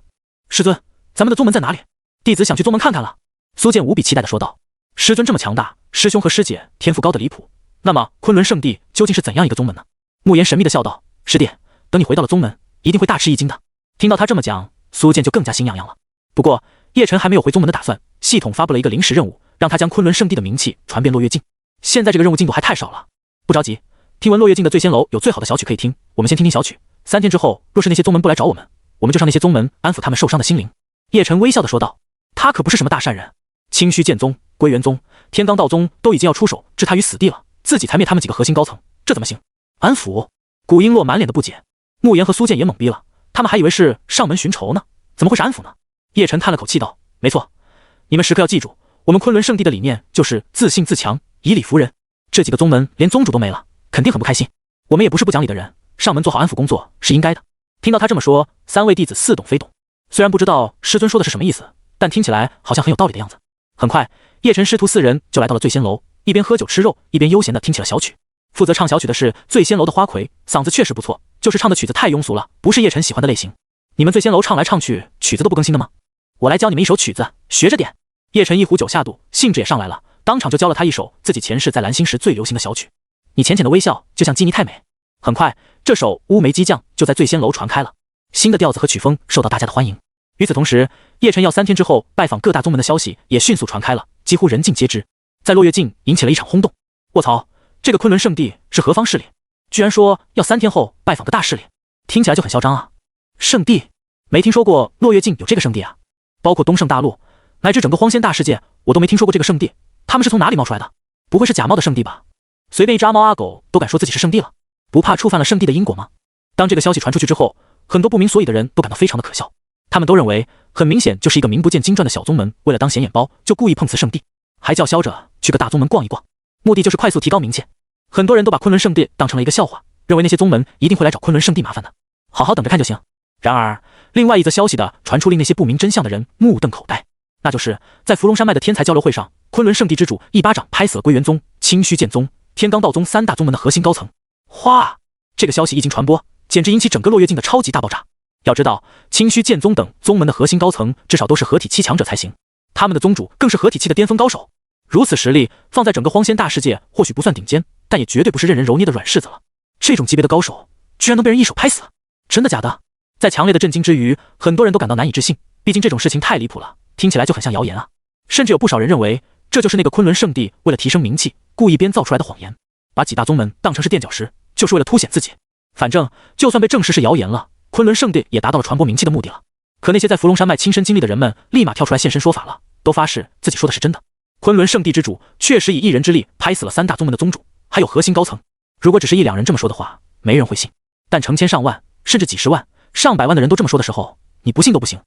师尊，咱们的宗门在哪里？弟子想去宗门看看了。苏剑无比期待的说道。师尊这么强大，师兄和师姐天赋高的离谱，那么昆仑圣地究竟是怎样一个宗门呢？慕言神秘地笑道：“师弟，等你回到了宗门，一定会大吃一惊的。”听到他这么讲，苏剑就更加心痒痒了。不过叶晨还没有回宗门的打算，系统发布了一个临时任务，让他将昆仑圣地的名气传遍落月境。现在这个任务进度还太少了，不着急。听闻落月境的醉仙楼有最好的小曲可以听，我们先听听小曲。3天之后，若是那些宗门不来找我们，我们就上那些宗门安抚他们受伤的心灵。叶晨微笑地说道。他可不是什么大善人，清虚剑宗、归元宗、天罡道宗都已经要出手置他于死地了，自己才灭他们几个核心高层，这怎么行？安抚？古璎珞满脸的不解，慕言和苏剑也懵逼了，他们还以为是上门寻仇呢，怎么会是安抚呢？叶晨叹了口气道：“没错，你们时刻要记住，我们昆仑圣地的理念就是自信自强，以理服人。这几个宗门连宗主都没了，肯定很不开心。我们也不是不讲理的人，上门做好安抚工作是应该的。”听到他这么说，3位弟子似懂非懂，虽然不知道师尊说的是什么意思，但听起来好像很有道理的样子。很快，叶晨师徒4人就来到了醉仙楼，一边喝酒吃肉，一边悠闲地听起了小曲。负责唱小曲的是醉仙楼的花魁，嗓子确实不错，就是唱的曲子太庸俗了，不是叶晨喜欢的类型。你们醉仙楼唱来唱去，曲子都不更新的吗？我来教你们一首曲子，学着点。叶晨一壶酒下肚，兴致也上来了，当场就教了他一首自己前世在蓝星时最流行的小曲。你浅浅的微笑，就像基尼太美。很快，这首乌梅激将就在醉仙楼传开了，新的调子和曲风受到大家的欢迎。与此同时，叶晨要3天之后拜访各大宗门的消息也迅速传开了，几乎人尽皆知，在落月境引起了一场轰动。卧槽，这个昆仑圣地是何方势力？居然说要3天后拜访个大势力，听起来就很嚣张啊！圣地？没听说过落月境有这个圣地啊！包括东胜大陆乃至整个荒仙大世界，我都没听说过这个圣地，他们是从哪里冒出来的？不会是假冒的圣地吧？随便一只阿猫阿狗都敢说自己是圣地了，不怕触犯了圣地的因果吗？当这个消息传出去之后，很多不明所以的人都感到非常的可笑。他们都认为，很明显就是一个名不见经传的小宗门，为了当显眼包，就故意碰瓷圣地，还叫嚣着去个大宗门逛一逛，目的就是快速提高名气。很多人都把昆仑圣地当成了一个笑话，认为那些宗门一定会来找昆仑圣地麻烦的，好好等着看就行。然而，另外一则消息的传出，令那些不明真相的人目瞪口呆，那就是在伏龙山脉的天才交流会上，昆仑圣地之主一巴掌拍死了归元宗、清虚剑宗、天罡道宗3大宗门的核心高层。哗！这个消息一经传播，简直引起整个落月境的超级大爆炸。要知道，清虚剑宗等宗门的核心高层至少都是合体7强者才行，他们的宗主更是合体7的巅峰高手。如此实力，放在整个荒仙大世界，或许不算顶尖，但也绝对不是任人揉捏的软柿子了。这种级别的高手，居然能被人一手拍死，真的假的？在强烈的震惊之余，很多人都感到难以置信，毕竟这种事情太离谱了，听起来就很像谣言啊。甚至有不少人认为，这就是那个昆仑圣地为了提升名气，故意编造出来的谎言，把几大宗门当成是垫脚石，就是为了凸显自己。反正，就算被证实是谣言了，昆仑圣地也达到了传播名气的目的了。可那些在伏龙山脉亲身经历的人们，立马跳出来现身说法了，都发誓自己说的是真的。昆仑圣地之主确实以一人之力拍死了3大宗门的宗主，还有核心高层。如果只是1、2人这么说的话，没人会信。但成千上万，甚至几十万、上百万的人都这么说的时候，你不信都不行。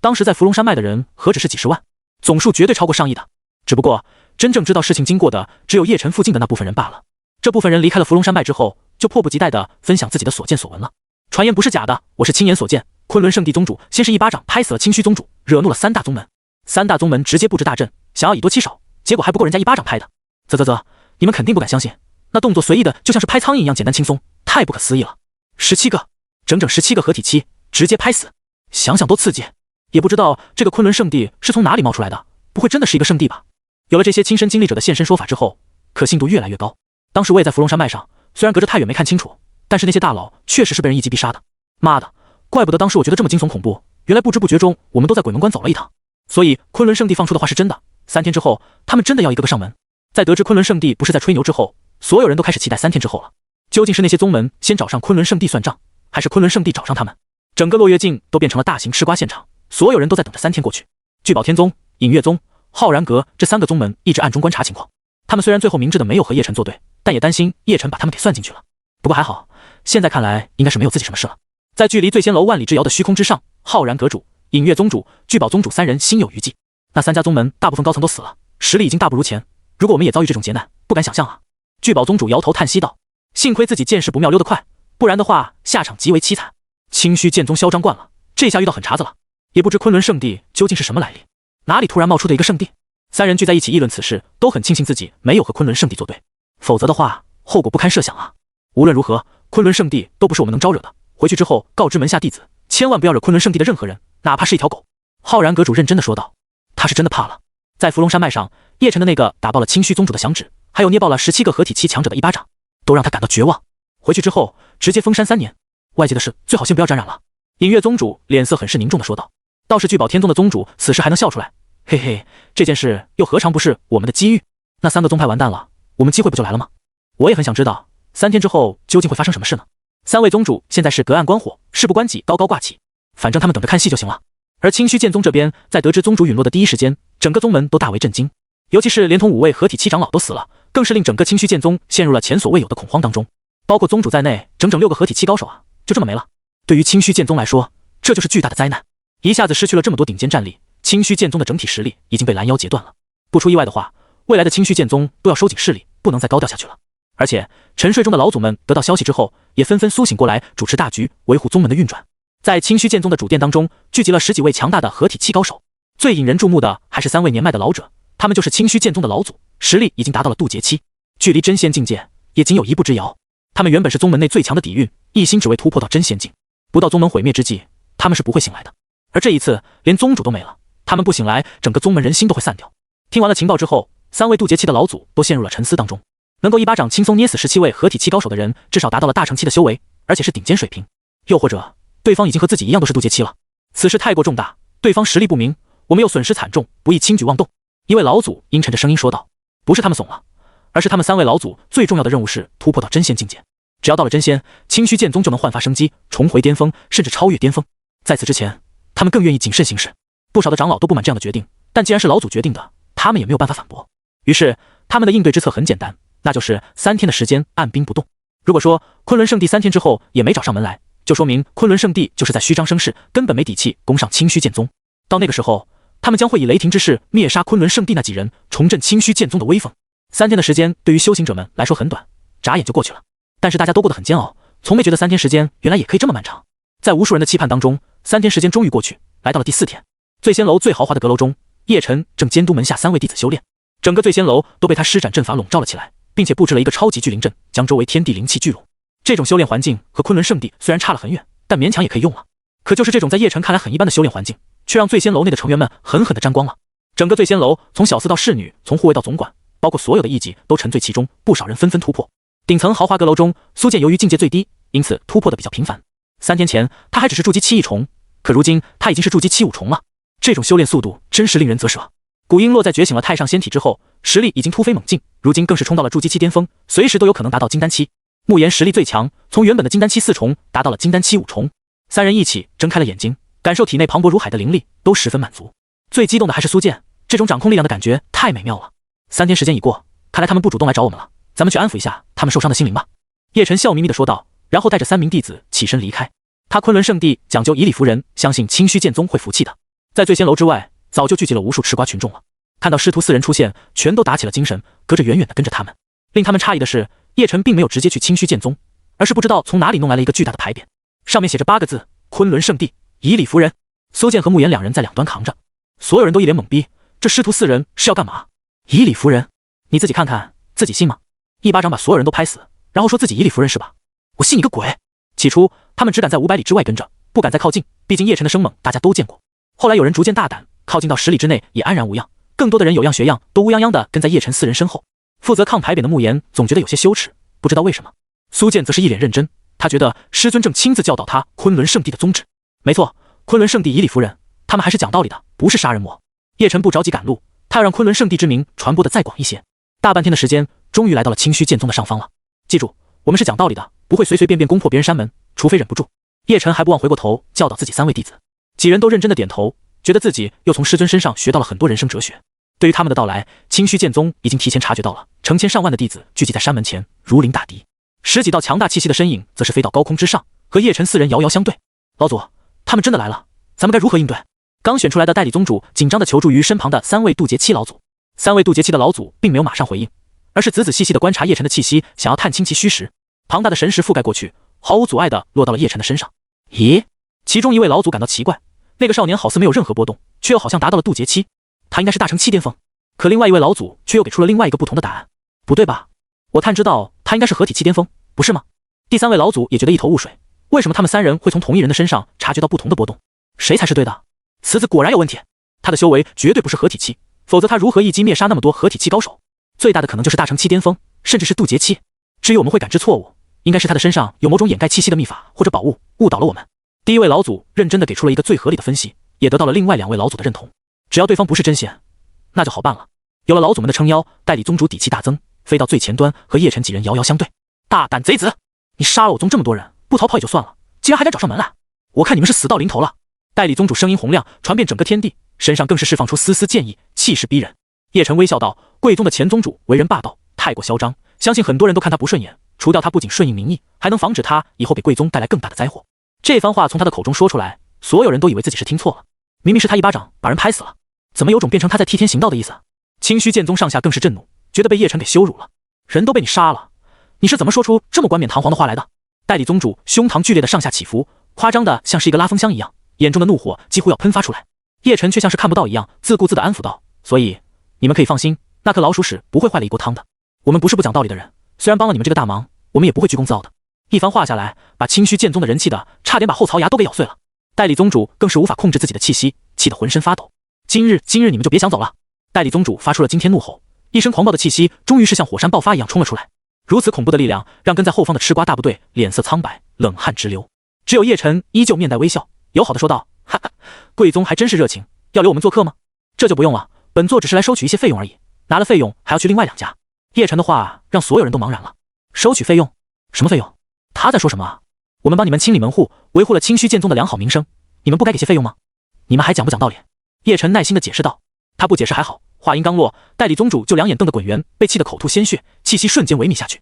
当时在伏龙山脉的人何止是几十万，总数绝对超过上亿的。只不过真正知道事情经过的，只有叶晨附近的那部分人罢了。这部分人离开了伏龙山脉之后，就迫不及待地分享自己的所见所闻了。传言不是假的，我是亲眼所见。昆仑圣地宗主先是一巴掌拍死了清虚宗主，惹怒了3大宗门，3大宗门直接布置大阵，想要以多欺少，结果还不够人家一巴掌拍的。你们肯定不敢相信，那动作随意的就像是拍苍蝇一样简单轻松，太不可思议了。17个，整整17个合体7，直接拍死，想想多刺激。也不知道这个昆仑圣地是从哪里冒出来的，不会真的是一个圣地吧？有了这些亲身经历者的现身说法之后，可信度越来越高。当时我也在伏龙山脉上，虽然隔着太远没看清楚，但是那些大佬确实是被人一击必杀的。妈的，怪不得当时我觉得这么惊悚恐怖，原来不知不觉中我们都在鬼门关走了一趟。所以昆仑圣地放出的话是真的，3天之后他们真的要一个个上门。在得知昆仑圣地不是在吹牛之后，所有人都开始期待3天之后了。究竟是那些宗门先找上昆仑圣地算账，还是昆仑圣地找上他们？整个落月境都变成了大型吃瓜现场，所有人都在等着3天过去。聚宝天宗、隐月宗、浩然阁这3个宗门一直暗中观察情况，他们虽然最后明智的没有和叶晨作对，但也担心叶晨把他们给算进去了。不过还好，现在看来应该是没有自己什么事了。在距离醉仙楼万里之遥的虚空之上，浩然阁主、隐月宗主、聚宝宗主3人心有余悸。那3家宗门大部分高层都死了，实力已经大不如前，如果我们也遭遇这种劫难，不敢想象啊。聚宝宗主摇头叹息道：幸亏自己见势不妙溜得快，不然的话下场极为凄惨。清虚剑宗嚣张惯了，这下遇到狠茬子了，也不知昆仑圣地究竟是什么来历，哪里突然冒出的一个圣地。3人聚在一起议论此事，都很庆幸自己没有和昆仑圣地作对，否则的话后果不堪设想啊。无论如何，昆仑圣地都不是我们能招惹的，回去之后告知门下弟子，千万不要惹昆仑圣地的任何人，哪怕是一条狗。浩然阁主认真的说道。他是真的怕了，在伏龙山脉上，叶晨的那个打爆了清虚宗主的响指，还有捏爆了17个合体期强者的一巴掌，都让他感到绝望。回去之后直接封山3年，外界的事最好先不要沾染了。隐月宗主脸色很是凝重的说道。倒是聚宝天宗的宗主此时还能笑出来，嘿嘿，这件事又何尝不是我们的机遇？那3个宗派完蛋了，我们机会不就来了吗？我也很想知道3天之后究竟会发生什么事呢？3位宗主现在是隔岸观火，事不关己，高高挂起，反正他们等着看戏就行了。而清虚剑宗这边在得知宗主陨落的第一时间，整个宗门都大为震惊，尤其是连同5位合体期长老都死了，更是令整个清虚剑宗陷入了前所未有的恐慌当中。包括宗主在内，整整6个合体期高手啊，就这么没了。对于清虚剑宗来说，这就是巨大的灾难。一下子失去了这么多顶尖战力，清虚剑宗的整体实力已经被拦腰截断了。不出意外的话，未来的清虚剑宗都要收紧势力，不能再高调下去了。而且沉睡中的老祖们得到消息之后，也纷纷苏醒过来，主持大局，维护宗门的运转。在清虚剑宗的主殿当中，聚集了10几位强大的合体期高手。最引人注目的还是3位年迈的老者，他们就是清虚剑宗的老祖，实力已经达到了渡劫期，距离真仙境界也仅有一步之遥。他们原本是宗门内最强的底蕴，一心只为突破到真仙境，不到宗门毁灭之际，他们是不会醒来的。而这一次连宗主都没了，他们不醒来，整个宗门人心都会散掉。听完了情报之后，3位渡劫期的老祖都陷入了沉思当中。能够一巴掌轻松捏死17位合体期高手的人，至少达到了大成期的修为，而且是顶尖水平。又或者对方已经和自己一样都是渡劫期了，此事太过重大，对方实力不明，我们又损失惨重，不宜轻举妄动。一位老祖阴沉着声音说道。不是他们怂了，而是他们3位老祖最重要的任务是突破到真仙境界。只要到了真仙，清虚剑宗就能焕发生机，重回巅峰，甚至超越巅峰。在此之前，他们更愿意谨慎行事。不少的长老都不满这样的决定，但既然是老祖决定的，他们也没有办法反驳。于是他们的应对之策很简单，那就是3天的时间按兵不动。如果说昆仑圣地3天之后也没找上门来，就说明昆仑圣地就是在虚张声势，根本没底气攻上清虚剑宗。到那个时候，他们将会以雷霆之势灭杀昆仑圣地那几人，重振清虚剑宗的威风。3天的时间对于修行者们来说很短，眨眼就过去了，但是大家都过得很煎熬，从没觉得3天时间原来也可以这么漫长。在无数人的期盼当中，3天时间终于过去，来到了第4天。醉仙楼最豪华的阁楼中，叶晨正监督门下3位弟子修炼，整个醉仙楼都被他施展阵法笼罩了起来，并且布置了一个超级聚灵阵，将周围天地灵气聚拢。这种修炼环境和昆仑圣地虽然差了很远，但勉强也可以用了。可就是这种在叶晨看来很一般的修炼环境，却让醉仙楼内的成员们狠狠地沾光了。整个醉仙楼从小厮到侍女，从护卫到总管，包括所有的艺伎都沉醉其中，不少人纷纷突破。顶层豪华阁楼中，苏建由于境界最低，因此突破的比较频繁。3天前他还只是筑基期1重，可如今他已经是筑基期5重了。这种修炼速度真是令人啧舌。古璎珞在觉醒了太上仙体之后，实力已经突飞猛进，如今更是冲到了筑基期巅峰，随时都有可能达到金丹期。慕言实力最强，从原本的金丹期4重达到了金丹期5重。3人一起睁开了眼睛，感受体内磅礴如海的灵力，都十分满足。最激动的还是苏建，这种掌控力量的感觉太美妙了。3天时间已过，看来他们不主动来找我们了，咱们去安抚一下他们受伤的心灵吧。叶晨笑眯眯地说道，然后带着3名弟子起身离开。他昆仑圣地讲究以理服人，相信清虚剑宗会服气的。在醉仙楼之外，早就聚集了无数吃瓜群众了。看到师徒4人出现，全都打起了精神，隔着远远的跟着他们。令他们诧异的是，叶晨并没有直接去清虚剑宗，而是不知道从哪里弄来了一个巨大的牌匾，上面写着8个字：昆仑圣地，以理服人。苏建和慕言2人在两端扛着，所有人都一脸懵逼，这师徒4人是要干嘛？以理服人？你自己看看，自己信吗？一巴掌把所有人都拍死，然后说自己以理服人是吧？我信你个鬼！起初他们只敢在500里之外跟着，不敢再靠近，毕竟叶晨的生猛大家都见过。后来有人逐渐大胆，靠近到10里之内也安然无恙，更多的人有样学样，都乌泱泱的跟在叶晨4人身后。负责抗牌匾的慕言总觉得有些羞耻，不知道为什么。苏建则是一脸认真，他觉得师尊正亲自教导他昆仑圣地的宗旨。没错，昆仑圣地以理服人，他们还是讲道理的，不是杀人魔。叶晨不着急赶路，他要让昆仑圣地之名传播的再广一些。大半天的时间，终于来到了清虚剑宗的上方了。记住，我们是讲道理的，不会随随便便攻破别人山门，除非忍不住。叶晨还不忘回过头教导自己3位弟子，几人都认真的点头，觉得自己又从师尊身上学到了很多人生哲学。对于他们的到来，清虚剑宗已经提前察觉到了，成千上万的弟子聚集在山门前，如临大敌。10几道强大气息的身影则是飞到高空之上，和叶晨4人遥遥相对。老祖，他们真的来了，咱们该如何应对？刚选出来的代理宗主紧张地求助于身旁的3位渡劫期老祖。3位渡劫期的老祖并没有马上回应，而是仔仔细细地观察叶晨的气息，想要探清其虚实。庞大的神识覆盖过去，毫无阻碍地落到了叶晨的身上。咦？其中一位老祖感到奇怪，那个少年好似没有任何波动，却又好像达到了渡劫期，他应该是大成期巅峰。可另外一位老祖却又给出了另外一个不同的答案。不对吧？我探知到他应该是合体期巅峰，不是吗？第3位老祖也觉得一头雾水，为什么他们3人会从同一人的身上察觉到不同的波动？谁才是对的？此子果然有问题，他的修为绝对不是合体期，否则他如何一击灭杀那么多合体期高手？最大的可能就是大成期巅峰，甚至是渡劫期。至于我们会感知错误，应该是他的身上有某种掩盖气息的秘法或者宝物，误导了我们。第一位老祖认真的给出了一个最合理的分析，也得到了另外2位老祖的认同。只要对方不是真仙，那就好办了。有了老祖们的撑腰，代理宗主底气大增，飞到最前端和叶辰几人遥遥相对。大胆贼子，你杀了我宗这么多人，不逃跑也就算了，竟然还敢找上门来，我看你们是死到临头了。代理宗主声音洪亮，传遍整个天地，身上更是释放出丝丝剑意，气势逼人。叶辰微笑道：贵宗的前宗主为人霸道，太过嚣张，相信很多人都看他不顺眼，除掉他不仅顺应民意，还能防止他以后给贵宗带来更大的灾祸。这番话从他的口中说出来，所有人都以为自己是听错了，明明是他一巴掌把人拍死了，怎么有种变成他在替天行道的意思？清虚剑宗上下更是震怒，觉得被叶辰给羞辱了。人都被你杀了，你是怎么说出这么冠冕堂皇的话来的？代理宗主胸膛剧烈的上下起伏，夸张的像是一个拉风箱一样，眼中的怒火几乎要喷发出来。叶辰却像是看不到一样，自顾自的安抚道：所以你们可以放心，那颗老鼠屎不会坏了一锅汤的。我们不是不讲道理的人，虽然帮了你们这个大忙，我们也不会居功自傲的。一番话下来，把清虚剑宗的人气的差点把后槽牙都给咬碎了。代理宗主更是无法控制自己的气息，气得浑身发抖。今日你们就别想走了！代理宗主发出了惊天怒吼，一身狂暴的气息终于是像火山爆发一样冲了出来。如此恐怖的力量让跟在后方的吃瓜大部队脸色苍白，冷汗直流。只有叶辰依旧面带微笑，友好的说道：哈哈，贵宗还真是热情，要留我们做客吗？这就不用了，本座只是来收取一些费用而已，拿了费用还要去另外2家。叶辰的话让所有人都茫然了。收取费用？什么费用？他在说什么啊？我们帮你们清理门户，维护了清虚剑宗的良好名声，你们不该给些费用吗？你们还讲不讲道理？叶辰耐心的解释道。他不解释还好，话音刚落，代理宗主就2眼瞪得滚圆，被气得口吐鲜血，气息瞬间萎靡下去。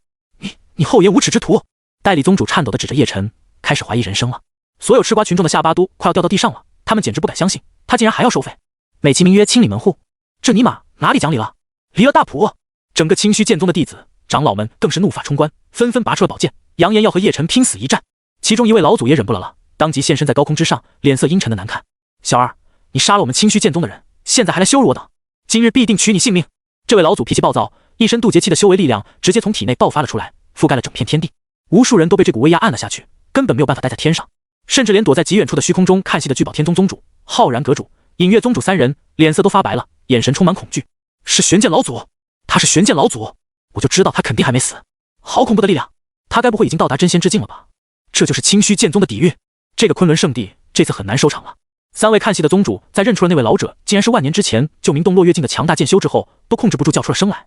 你厚颜无耻之徒！代理宗主颤抖的指着叶辰，开始怀疑人生了。所有吃瓜群众的下巴都快要掉到地上了，他们简直不敢相信，他竟然还要收费，美其名曰清理门户，这尼玛哪里讲理了？离了大谱！整个清虚剑宗的弟子长老们更是怒发冲冠，纷纷拔出了宝剑，扬言要和叶辰拼死一战。其中一位老祖也忍不了了，当即现身在高空之上，脸色阴沉的难看。小二，你杀了我们清虚剑宗的人，现在还来羞辱我等，今日必定取你性命！这位老祖脾气暴躁，一身渡劫期的修为力量直接从体内爆发了出来，覆盖了整片天地。无数人都被这股威压按了下去，根本没有办法待在天上，甚至连躲在极远处的虚空中看戏的聚宝天宗宗主、浩然阁主、隐月宗主3人脸色都发白了，眼神充满恐惧。是玄剑老祖，他是玄剑老祖，我就知道他肯定还没死。好恐怖的力量，他该不会已经到达真仙之境了吧？这就是清虚剑宗的底蕴，这个昆仑圣地这次很难收场了。3位看戏的宗主在认出了那位老者竟然是万年之前就名动落月境的强大剑修之后，都控制不住叫出了声来。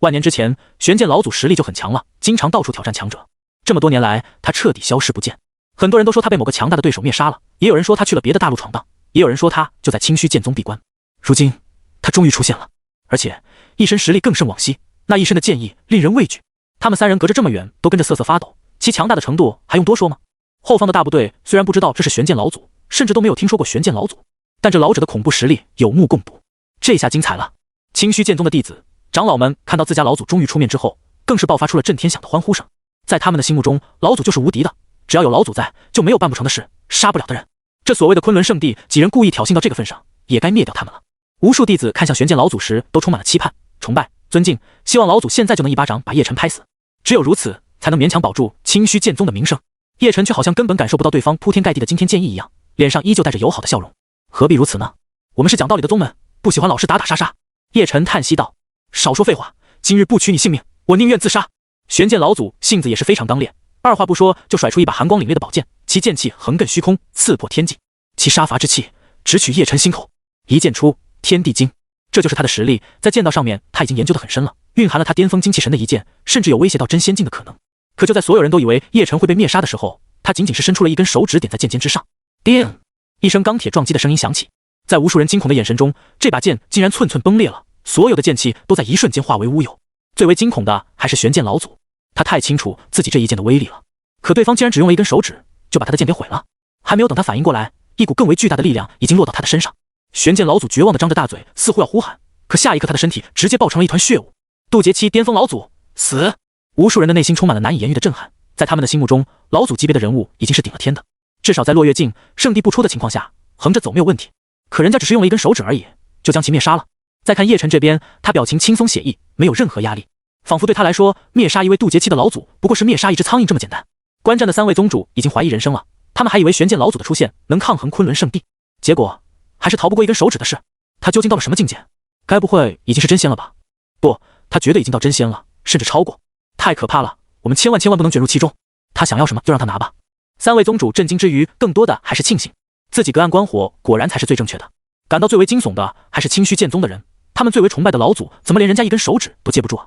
万年之前，玄剑老祖实力就很强了，经常到处挑战强者。这么多年来，他彻底消失不见。很多人都说他被某个强大的对手灭杀了，也有人说他去了别的大陆闯荡，也有人说他就在清虚剑宗闭关。如今，他终于出现了，而且一身实力更胜往昔，那一身的剑意令人畏惧。他们3人隔着这么远，都跟着瑟瑟发抖，其强大的程度还用多说吗？后方的大部队虽然不知道这是玄剑老祖，甚至都没有听说过玄剑老祖，但这老者的恐怖实力有目共睹。这下精彩了！清虚剑宗的弟子、长老们看到自家老祖终于出面之后，更是爆发出了震天响的欢呼声。在他们的心目中，老祖就是无敌的，只要有老祖在，就没有办不成的事，杀不了的人。这所谓的昆仑圣地，几人故意挑衅到这个份上，也该灭掉他们了。无数弟子看向玄剑老祖时，都充满了期盼、崇拜、尊敬，希望老祖现在就能一巴掌把叶辰拍死。只有如此，才能勉强保住清虚剑宗的名声。叶辰却好像根本感受不到对方铺天盖地的惊天剑意一样，脸上依旧带着友好的笑容。何必如此呢？我们是讲道理的宗门，不喜欢老是打打杀杀。叶辰叹息道：少说废话，今日不取你性命，我宁愿自杀。玄剑老祖性子也是非常刚烈，二话不说就甩出一把寒光凛冽的宝剑，其剑气横亘虚空，刺破天际，其杀伐之气直取叶辰心口。一剑出，天地惊。这就是他的实力，在剑道上面他已经研究得很深了，蕴含了他巅峰精气神的一剑，甚至有威胁到真仙境的可能。可就在所有人都以为叶辰会被灭杀的时候，他仅仅是伸出了一根手指点在剑尖之上，叮！一声钢铁撞击的声音响起，在无数人惊恐的眼神中，这把剑竟然寸寸崩裂了，所有的剑气都在一瞬间化为乌有。最为惊恐的还是玄剑老祖，他太清楚自己这一剑的威力了，可对方竟然只用了一根手指就把他的剑给毁了。还没有等他反应过来，一股更为巨大的力量已经落到他的身上。玄剑老祖绝望地张着大嘴，似乎要呼喊，可下一刻他的身体直接爆成了一团血雾。渡劫期巅峰老祖死！无数人的内心充满了难以言喻的震撼，在他们的心目中，老祖级别的人物已经是顶了天的，至少在落月境圣地不出的情况下，横着走没有问题。可人家只是用了一根手指而已，就将其灭杀了。再看叶辰这边，他表情轻松写意，没有任何压力，仿佛对他来说，灭杀一位渡劫期的老祖不过是灭杀一只苍蝇这么简单。观战的3位宗主已经怀疑人生了，他们还以为玄剑老祖的出现能抗衡昆仑圣地，结果还是逃不过一根手指的事。他究竟到了什么境界？该不会已经是真仙了吧？不，他绝对已经到真仙了，甚至超过。太可怕了，我们千万不能卷入其中。他想要什么就让他拿吧。三位宗主震惊之余，更多的还是庆幸自己隔岸观火，果然才是最正确的。感到最为惊悚的还是清虚剑宗的人，他们最为崇拜的老祖，怎么连人家一根手指都接不住啊？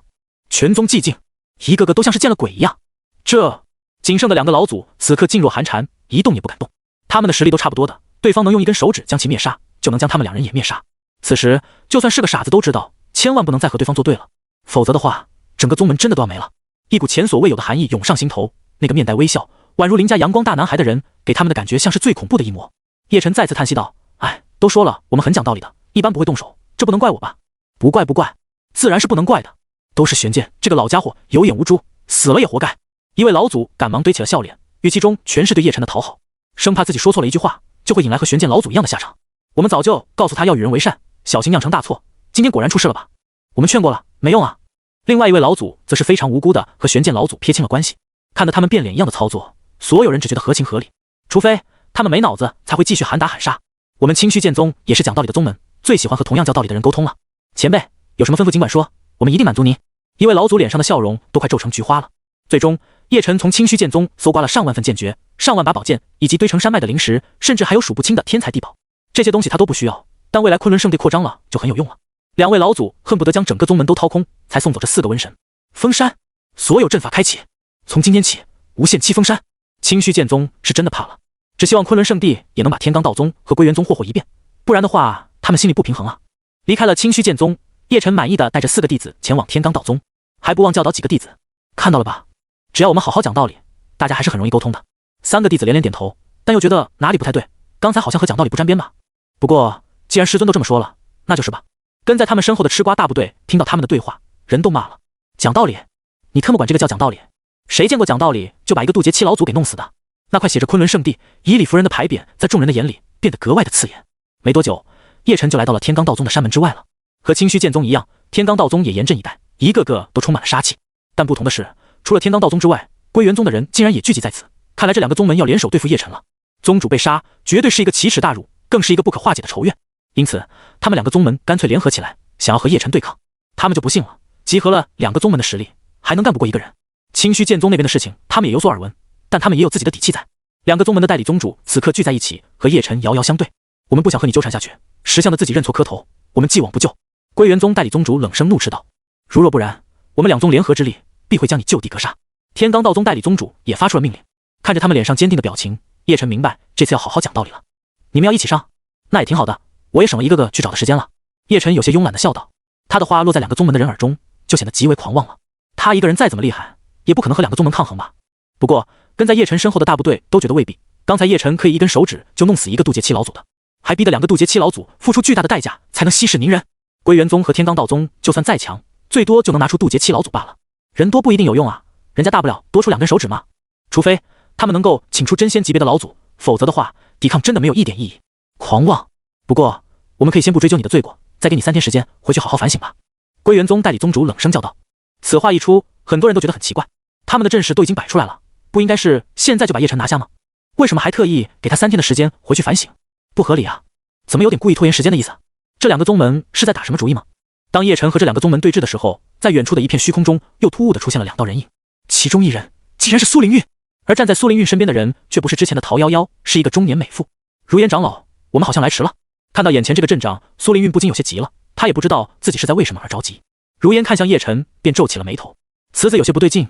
全宗寂静，一个个都像是见了鬼一样。这仅剩的2个老祖此刻噤若寒蝉，一动也不敢动。他们的实力都差不多的，对方能用一根手指将其灭杀，就能将他们2人也灭杀。此时就算是个傻子都知道，千万不能再和对方作对了，否则的话，整个宗门真的都要没了。一股前所未有的寒意涌上心头，那个面带微笑，宛如邻家阳光大男孩的人，给他们的感觉像是最恐怖的一魔。叶晨再次叹息道：“哎，都说了，我们很讲道理的，一般不会动手，这不能怪我吧？”“不怪，自然是不能怪的，都是玄剑这个老家伙有眼无珠，死了也活该。”一位老祖赶忙堆起了笑脸，语气中全是对叶晨的讨好，生怕自己说错了一句话，就会引来和玄剑老祖一样的下场。我们早就告诉他要与人为善，小心酿成大错，今天果然出事了吧？我们劝过了，没用啊。另外一位老祖则是非常无辜的和玄剑老祖撇清了关系，看得他们变脸一样的操作，所有人只觉得合情合理，除非他们没脑子才会继续喊打喊杀。我们清虚剑宗也是讲道理的宗门，最喜欢和同样讲道理的人沟通了。前辈有什么吩咐尽管说，我们一定满足您。一位老祖脸上的笑容都快皱成菊花了。最终叶晨从清虚剑宗搜刮了上万份剑诀、上万把宝剑，以及堆成山脉的灵石，甚至还有数不清的天材地宝。这些东西他都不需要，但未来昆仑圣地扩张了就很有用了。2位老祖恨不得将整个宗门都掏空，才送走这4个瘟神。封山，所有阵法开启，从今天起无限期封山。清虚剑宗是真的怕了，只希望昆仑圣地也能把天罡道宗和归元宗霍霍一遍，不然的话他们心里不平衡啊。离开了清虚剑宗，叶晨满意的带着4个弟子前往天罡道宗，还不忘教导几个弟子。看到了吧，只要我们好好讲道理，大家还是很容易沟通的。3个弟子连连点头，但又觉得哪里不太对，刚才好像和讲道理不沾边吧。不过既然师尊都这么说了，那就是吧。跟在他们身后的吃瓜大部队听到他们的对话，人都骂了：讲道理？你特么管这个叫讲道理？谁见过讲道理就把一个渡劫七老祖给弄死的？那块写着昆仑圣地以理服人的牌匾，在众人的眼里变得格外的刺眼。没多久，叶晨就来到了天罡道宗的山门之外了。和清虚剑宗一样，天罡道宗也严阵以待，一个个都充满了杀气。但不同的是，除了天罡道宗之外，归元宗的人竟然也聚集在此。看来这2个宗门要联手对付叶晨了。宗主被杀，绝对是一个奇耻大辱，更是一个不可化解的仇怨。因此他们2个宗门干脆联合起来，想要和叶晨对抗。他们就不信了，集合了2个宗门的实力，还能干不过一个人？清虚剑宗那边的事情他们也有所耳闻，但他们也有自己的底气在。2个宗门的代理宗主此刻聚在一起，和叶晨遥遥相对。我们不想和你纠缠下去，识相的自己认错磕头，我们既往不咎。归元宗代理宗主冷声怒斥道：如若不然，我们2宗联合之力必会将你就地格杀。天罡道宗代理宗主也发出了命令。看着他们脸上坚定的表情，叶晨明白这次要好好讲道理了。你们要一起上？那也挺好的，我也省了一个个去找的时间了。叶晨有些慵懒的笑道，他的话落在2个宗门的人耳中，就显得极为狂妄了。他一个人再怎么厉害，也不可能和2个宗门抗衡吧。不过跟在叶晨身后的大部队都觉得未必，刚才叶晨可以一根手指就弄死一个渡劫七老祖的，还逼得2个渡劫七老祖付出巨大的代价才能息事宁人。归元宗和天罡道宗就算再强，最多就能拿出渡劫七老祖罢了，人多不一定有用啊，人家大不了多出2根手指嘛。除非他们能够请出真仙级别的老祖，否则的话抵抗真的没有一点意义。狂妄！不过我们可以先不追究你的罪过，再给你3天时间回去好好反省吧。归元宗代理宗主冷声叫道。此话一出，很多人都觉得很奇怪，他们的阵势都已经摆出来了，不应该是现在就把叶晨拿下吗？为什么还特意给他3天的时间回去反省？不合理啊，怎么有点故意拖延时间的意思？这2个宗门是在打什么主意吗？当叶晨和这2个宗门对峙的时候，在远处的一片虚空中又突兀地出现了2道人影，其中一人竟然是苏灵韵，而站在苏灵韵身边的人却不是之前的陶夭夭，是一个中年美妇。如烟长老，我们好像来迟了。看到眼前这个阵仗，苏灵韵不禁有些急了，她也不知道自己是在为什么而着急。如烟看向叶晨，便皱起了眉头，词子有些不对劲，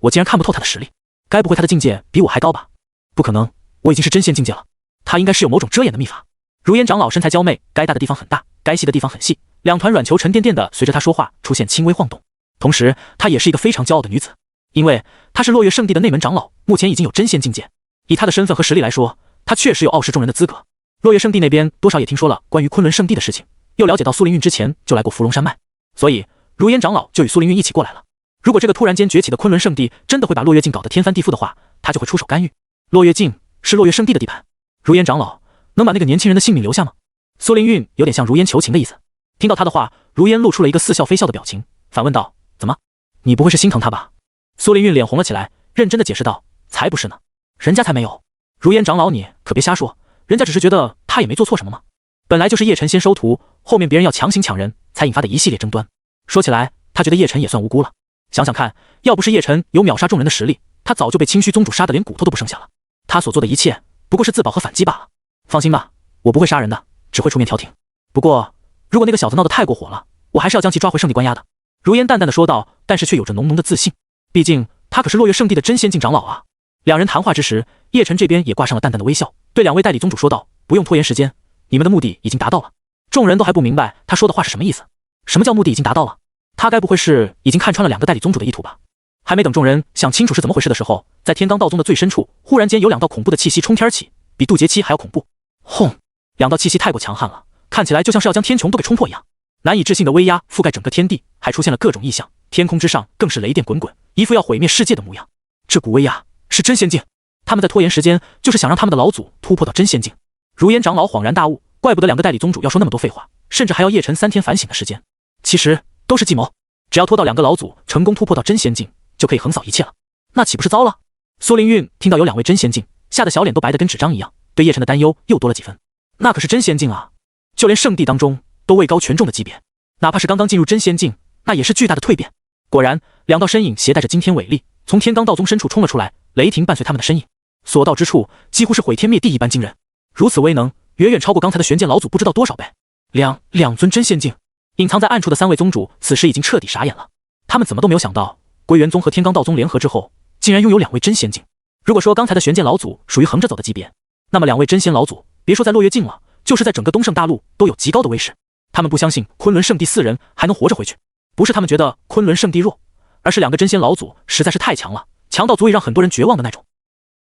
我竟然看不透他的实力，该不会他的境界比我还高吧？不可能，我已经是真仙境界了，他应该是有某种遮掩的秘法。如烟长老身材娇媚，该大的地方很大，该细的地方很细，2团软球沉甸甸的随着他说话出现轻微晃动。同时她也是一个非常骄傲的女子，因为她是落月圣地的内门长老，目前已经有真仙境界。以她的身份和实力来说，她确实有傲视众人的资格。落月圣地那边多少也听说了关于昆仑圣地的事情，又了解到苏灵韵之前就来过伏龙山脉，所以如烟长老就与苏灵韵一起过来了。如果这个突然间崛起的昆仑圣地真的会把落月境搞得天翻地覆的话，他就会出手干预。落月境是落月圣地的地盘，如烟长老能把那个年轻人的性命留下吗？苏灵韵有点像如烟求情的意思。听到他的话，如烟露出了一个似笑非笑的表情，反问道：怎么，你不会是心疼他吧？苏灵韵脸红了起来，认真的解释道：才不是呢，人家才没有。如烟长老你可别瞎说，人家只是觉得他也没做错什么嘛。本来就是叶晨先收徒，后面别人要强行抢人，才引发的一系列争端。说起来，他觉得叶晨也算无辜了。想想看，要不是叶晨有秒杀众人的实力，他早就被清虚宗主杀得连骨头都不剩下了。他所做的一切不过是自保和反击罢了。放心吧，我不会杀人的，只会出面调停。不过，如果那个小子闹得太过火了，我还是要将其抓回圣地关押的。如烟淡淡的说道，但是却有着浓浓的自信。毕竟他可是落月圣地的真仙境长老啊。两人谈话之时，叶晨这边也挂上了淡淡的微笑，对两位代理宗主说道：“不用拖延时间，你们的目的已经达到了。”众人都还不明白他说的话是什么意思。什么叫目的已经达到了？他该不会是已经看穿了两个代理宗主的意图吧？还没等众人想清楚是怎么回事的时候，在天罡道宗的最深处，忽然间有两道恐怖的气息冲天起，比渡劫期还要恐怖。轰！两道气息太过强悍了，看起来就像是要将天穹都给冲破一样，难以置信的威压覆盖整个天地，还出现了各种异象，天空之上更是雷电滚滚，一副要毁灭世界的模样。这股威压是真仙境，他们在拖延时间，就是想让他们的老祖突破到真仙境。如烟长老恍然大悟，怪不得两个代理宗主要说那么多废话，甚至还要叶晨3天反省的时间，其实都是计谋。只要拖到两个老祖成功突破到真仙境，就可以横扫一切了，那岂不是糟了？苏灵运听到有两位真仙境，吓得小脸都白得跟纸张一样，对叶晨的担忧又多了几分。那可是真仙境啊，就连圣地当中都位高权重的级别，哪怕是刚刚进入真仙境，那也是巨大的蜕变。果然，两道身影携带着惊天伟力，从天罡道宗深处冲了出来，雷霆伴随他们的身影，所到之处几乎是毁天灭地一般惊人。如此威能，远远超过刚才的玄剑老祖不知道多少倍。两尊真仙境，隐藏在暗处的3位宗主此时已经彻底傻眼了。他们怎么都没有想到，归元宗和天罡道宗联合之后，竟然拥有2位真仙境。如果说刚才的玄剑老祖属于横着走的级别，那么2位真仙老祖，别说在落月境了，就是在整个东胜大陆都有极高的威势。他们不相信昆仑圣地4人还能活着回去，不是他们觉得昆仑圣地弱，而是2个真仙老祖实在是太强了，强到足以让很多人绝望的那种。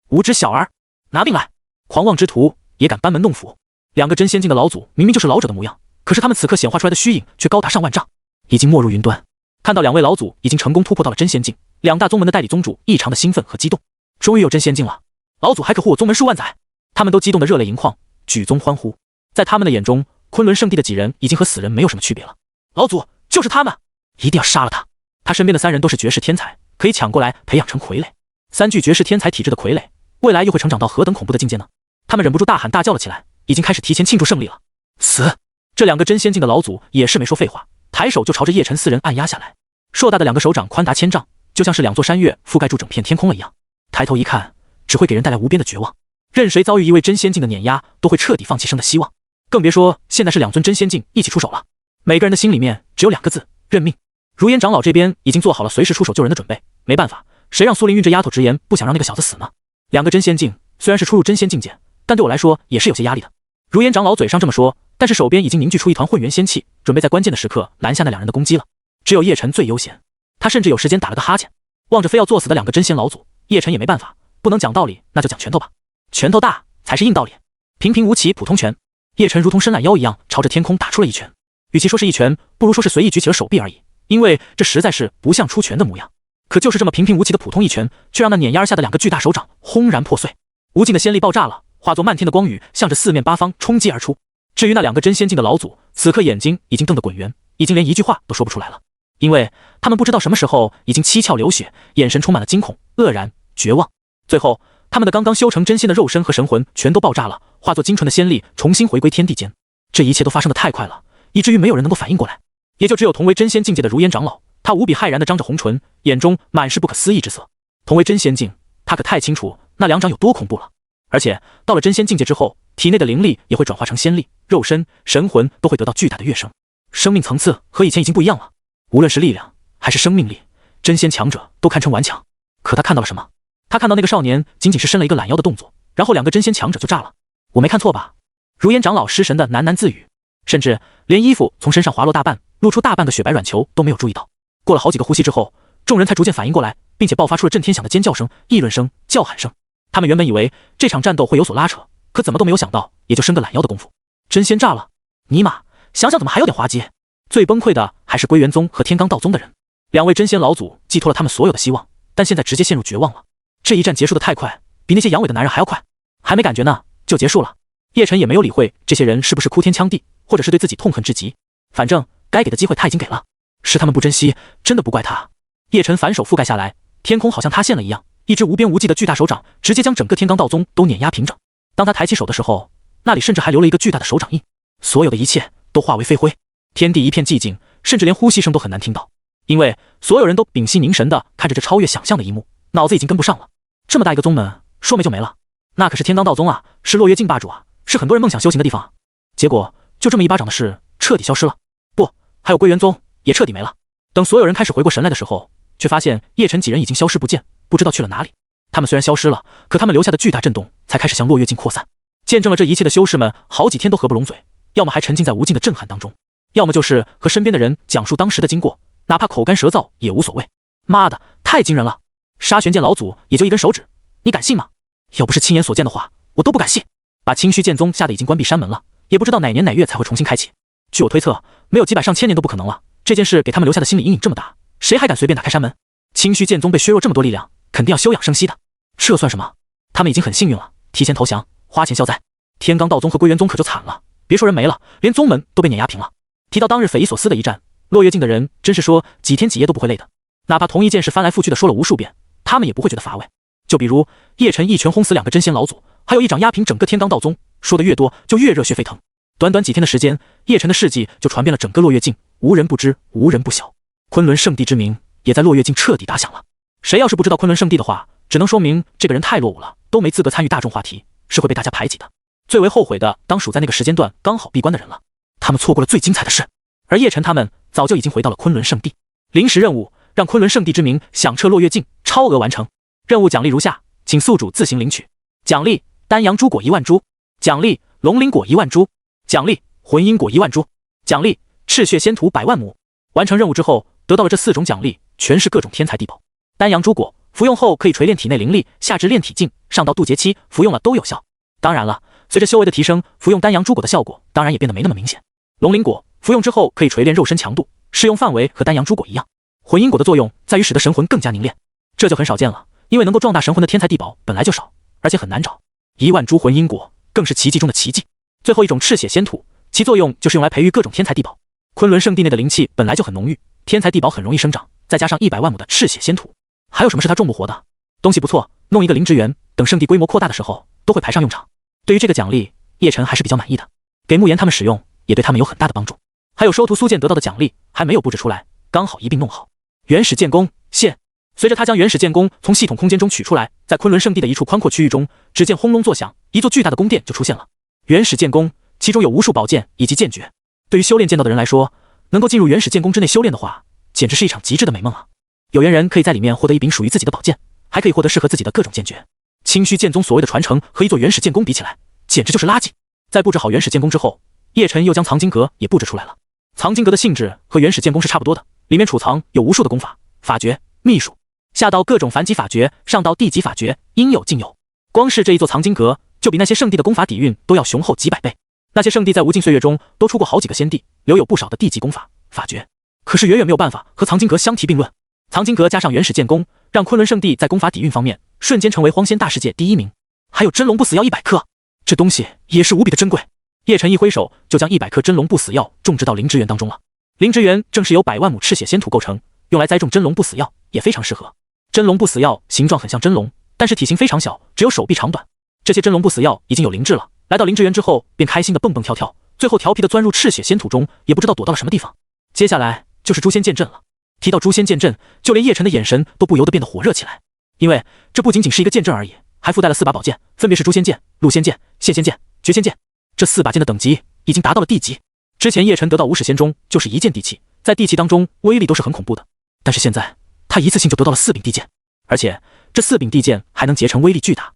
无知小儿，拿命来！狂妄之徒也敢班门弄斧！2个真仙境的老祖明明就是老者的模样，可是他们此刻显化出来的虚影却高达上万丈，已经没入云端。看到2位老祖已经成功突破到了真仙境，2大宗门的代理宗主异常的兴奋和激动。终于有真仙境了，老祖还可护我宗门数万载！他们都激动的热泪盈眶，举宗欢呼。在他们的眼中，昆仑圣地的几人已经和死人没有什么区别了。老祖就是他们，一定要杀了他！他身边的3人都是绝世天才，可以抢过来培养成傀儡。3具绝世天才体质的傀儡，未来又会成长到何等恐怖的境界呢？他们忍不住大喊大叫了起来，已经开始提前庆祝胜利了。死！这2个真仙境的老祖也是没说废话，抬手就朝着叶晨4人按压下来。硕大的2个手掌宽达1000丈，就像是2座山岳覆盖住整片天空了一样。抬头一看，只会给人带来无边的绝望。任谁遭遇1位真仙境的碾压，都会彻底放弃生的希望。更别说现在是2尊真仙境一起出手了，每个人的心里面只有2个字：认命。如烟长老这边已经做好了随时出手救人的准备，没办法，谁让苏灵运这丫头直言不想让那个小子死呢？2个真仙境虽然是初入真仙境界，但对我来说也是有些压力的。如烟长老嘴上这么说，但是手边已经凝聚出一团混元仙气，准备在关键的时刻拦下那2人的攻击了。只有叶晨最悠闲，他甚至有时间打了个哈欠，望着非要作死的2个真仙老祖，叶晨也没办法，不能讲道理，那就讲拳头吧。拳头大才是硬道理。平平无奇普通拳，叶晨如同伸懒腰一样朝着天空打出了一拳。与其说是一拳，不如说是随意举起了手臂而已，因为这实在是不像出拳的模样。可就是这么平平无奇的普通一拳，却让那碾压而下的2个巨大手掌轰然破碎，无尽的仙力爆炸了，化作漫天的光雨，向着4面8方冲击而出。至于那2个真仙境的老祖，此刻眼睛已经瞪得滚圆，已经连一句话都说不出来了，因为他们不知道什么时候已经七窍流血，眼神充满了惊恐、愕然、绝望。最后，他们的刚刚修成真仙的肉身和神魂全都爆炸了，化作精纯的仙力，重新回归天地间。这一切都发生的太快了，以至于没有人能够反应过来，也就只有同为真仙境界的如烟长老，他无比骇然地张着红唇，眼中满是不可思议之色。同为真仙境，他可太清楚那2掌有多恐怖了。而且到了真仙境界之后，体内的灵力也会转化成仙力，肉身、神魂都会得到巨大的跃升，生命层次和以前已经不一样了。无论是力量还是生命力，真仙强者都堪称顽强。可他看到了什么？他看到那个少年仅仅是伸了一个懒腰的动作，然后2个真仙强者就炸了。我没看错吧？如烟长老失神的喃喃自语，甚至连衣服从身上滑落大半，露出大半个雪白软球都没有注意到。过了好几个呼吸之后，众人才逐渐反应过来，并且爆发出了震天响的尖叫声、议论声、叫喊声。他们原本以为这场战斗会有所拉扯，可怎么都没有想到，也就伸个懒腰的功夫，真仙炸了！尼玛，想想怎么还有点滑稽。最崩溃的还是归元宗和天罡道宗的人，2位真仙老祖寄托了他们所有的希望，但现在直接陷入绝望了。这一战结束的太快，比那些阳痿的男人还要快，还没感觉呢就结束了。叶晨也没有理会这些人是不是哭天抢地，或者是对自己痛恨至极，反正该给的机会他已经给了，是他们不珍惜，真的不怪他。叶晨反手覆盖下来，天空好像塌陷了一样，一只无边无际的巨大手掌直接将整个天罡道宗都碾压平整。当他抬起手的时候，那里甚至还留了一个巨大的手掌印，所有的一切都化为飞灰。天地一片寂静，甚至连呼吸声都很难听到，因为所有人都屏息凝神地看着这超越想象的一幕，脑子已经跟不上了。这么大一个宗门，说没就没了，那可是天罡道宗啊，是落月境霸主啊，是很多人梦想修行的地方啊。结果就这么一巴掌的事，彻底消失了。不，还有归元宗也彻底没了。等所有人开始回过神来的时候，却发现叶晨几人已经消失不见，不知道去了哪里。他们虽然消失了，可他们留下的巨大震动才开始向落月境扩散。见证了这一切的修士们，好几天都合不拢嘴，要么还沉浸在无尽的震撼当中，要么就是和身边的人讲述当时的经过，哪怕口干舌燥也无所谓。妈的，太惊人了！杀玄剑老祖也就一根手指，你敢信吗？要不是亲眼所见的话，我都不敢信。把清虚剑宗吓得已经关闭山门了，也不知道哪年哪月才会重新开启。据我推测，没有几百上千年都不可能了。这件事给他们留下的心理阴影这么大，谁还敢随便打开山门？清虚剑宗被削弱这么多力量，肯定要休养生息的。这算什么？他们已经很幸运了，提前投降，花钱消灾。天罡道宗和归元宗可就惨了，别说人没了，连宗门都被碾压平了。提到当日匪夷所思的一战，落月境的人真是说几天几夜都不会累的，哪怕同一件事翻来覆去的说了无数遍，他们也不会觉得乏味。就比如叶晨一拳轰死2个真仙老祖，还有一掌压平整个天罡道宗，说的越多就越热血沸腾。短短几天的时间，叶晨的事迹就传遍了整个落月境，无人不知，无人不晓。昆仑圣地之名也在落月境彻底打响了。谁要是不知道昆仑圣地的话，只能说明这个人太落伍了，都没资格参与大众话题，是会被大家排挤的。最为后悔的当属在那个时间段刚好闭关的人了，他们错过了最精彩的事。而叶晨他们早就已经回到了昆仑圣地。临时任务，让昆仑圣地之名响彻落月境，超额完成。任务奖励如下，请宿主自行领取。奖励丹阳珠果1万株，奖励龙鳞果1万株，奖励魂因果1万株，奖励赤血仙土100万亩。完成任务之后，得到了这4种奖励，全是各种天材地宝。丹阳珠果服用后可以锤炼体内灵力，下至炼体境，上到渡劫期，服用了都有效。当然了，随着修为的提升，服用丹阳珠果的效果当然也变得没那么明显。龙鳞果服用之后可以锤炼肉身强度，适用范围和丹阳珠果一样。魂因果的作用在于使得神魂更加凝练，这就很少见了，因为能够壮大神魂的天材地宝本来就少，而且很难找。1万株魂因果更是奇迹中的奇迹。最后一种赤血仙土，其作用就是用来培育各种天材地宝。昆仑圣地内的灵气本来就很浓郁，天材地宝很容易生长，再加上100万亩的赤血仙土，还有什么是它种不活的？东西不错，弄一个灵之源，等圣地规模扩大的时候都会派上用场。对于这个奖励，叶晨还是比较满意的，给慕言他们使用也对他们有很大的帮助。还有收徒苏剑得到的奖励还没有布置出来，刚好一并弄好。原始剑弓现，随着他将原始剑弓从系统空间中取出来，在昆仑圣地的一处宽阔区域中，只见轰隆作响，一座巨大的宫殿就出现了。原始剑弓其中有无数宝剑以及剑诀，对于修炼剑道的人来说，能够进入原始剑弓之内修炼的话，简直是一场极致的美梦啊！有缘人可以在里面获得一柄属于自己的宝剑，还可以获得适合自己的各种剑诀。清虚剑宗所谓的传承和一座原始剑弓比起来，简直就是垃圾。在布置好原始剑弓之后，叶晨又将藏经阁也布置出来了。藏经阁的性质和原始剑弓是差不多的，里面储藏有无数的功法、法诀、秘术，下到各种凡级法诀，上到地级法诀，应有尽有。光是这一座藏经阁，就比那些圣地的功法底蕴都要雄厚几百倍。那些圣地在无尽岁月中都出过好几个先帝，留有不少的地级功法、法诀，可是远远没有办法和藏经阁相提并论。藏经阁加上原始剑弓，让昆仑圣地在功法底蕴方面瞬间成为荒仙大世界第1名。还有真龙不死药100克，这东西也是无比的珍贵。叶晨一挥手就将100克真龙不死药种植到灵之源当中了。灵之源正是由100万亩赤血仙土构成，用来栽种真龙不死药也非常适合。真龙不死药形状很像真龙，但是体型非常小，只有手臂长短。这些真龙不死药已经有灵智了，来到灵之源之后便开心的蹦蹦跳跳，最后调皮的钻入赤血仙土中，也不知道躲到了什么地方。接下来就是诛仙剑阵了。提到诛仙剑阵，就连叶晨的眼神都不由得变得火热起来，因为这不仅仅是一个剑阵而已，还附带了4把宝剑，分别是诛仙剑、戮仙剑、现仙剑、绝仙剑。这4把剑的等级已经达到了地级。之前叶晨得到无始仙中就是1剑地气，在地气当中威力都是很恐怖的，但是现在他一次性就得到了4柄地剑，而且这4柄地剑还能结成威力巨大。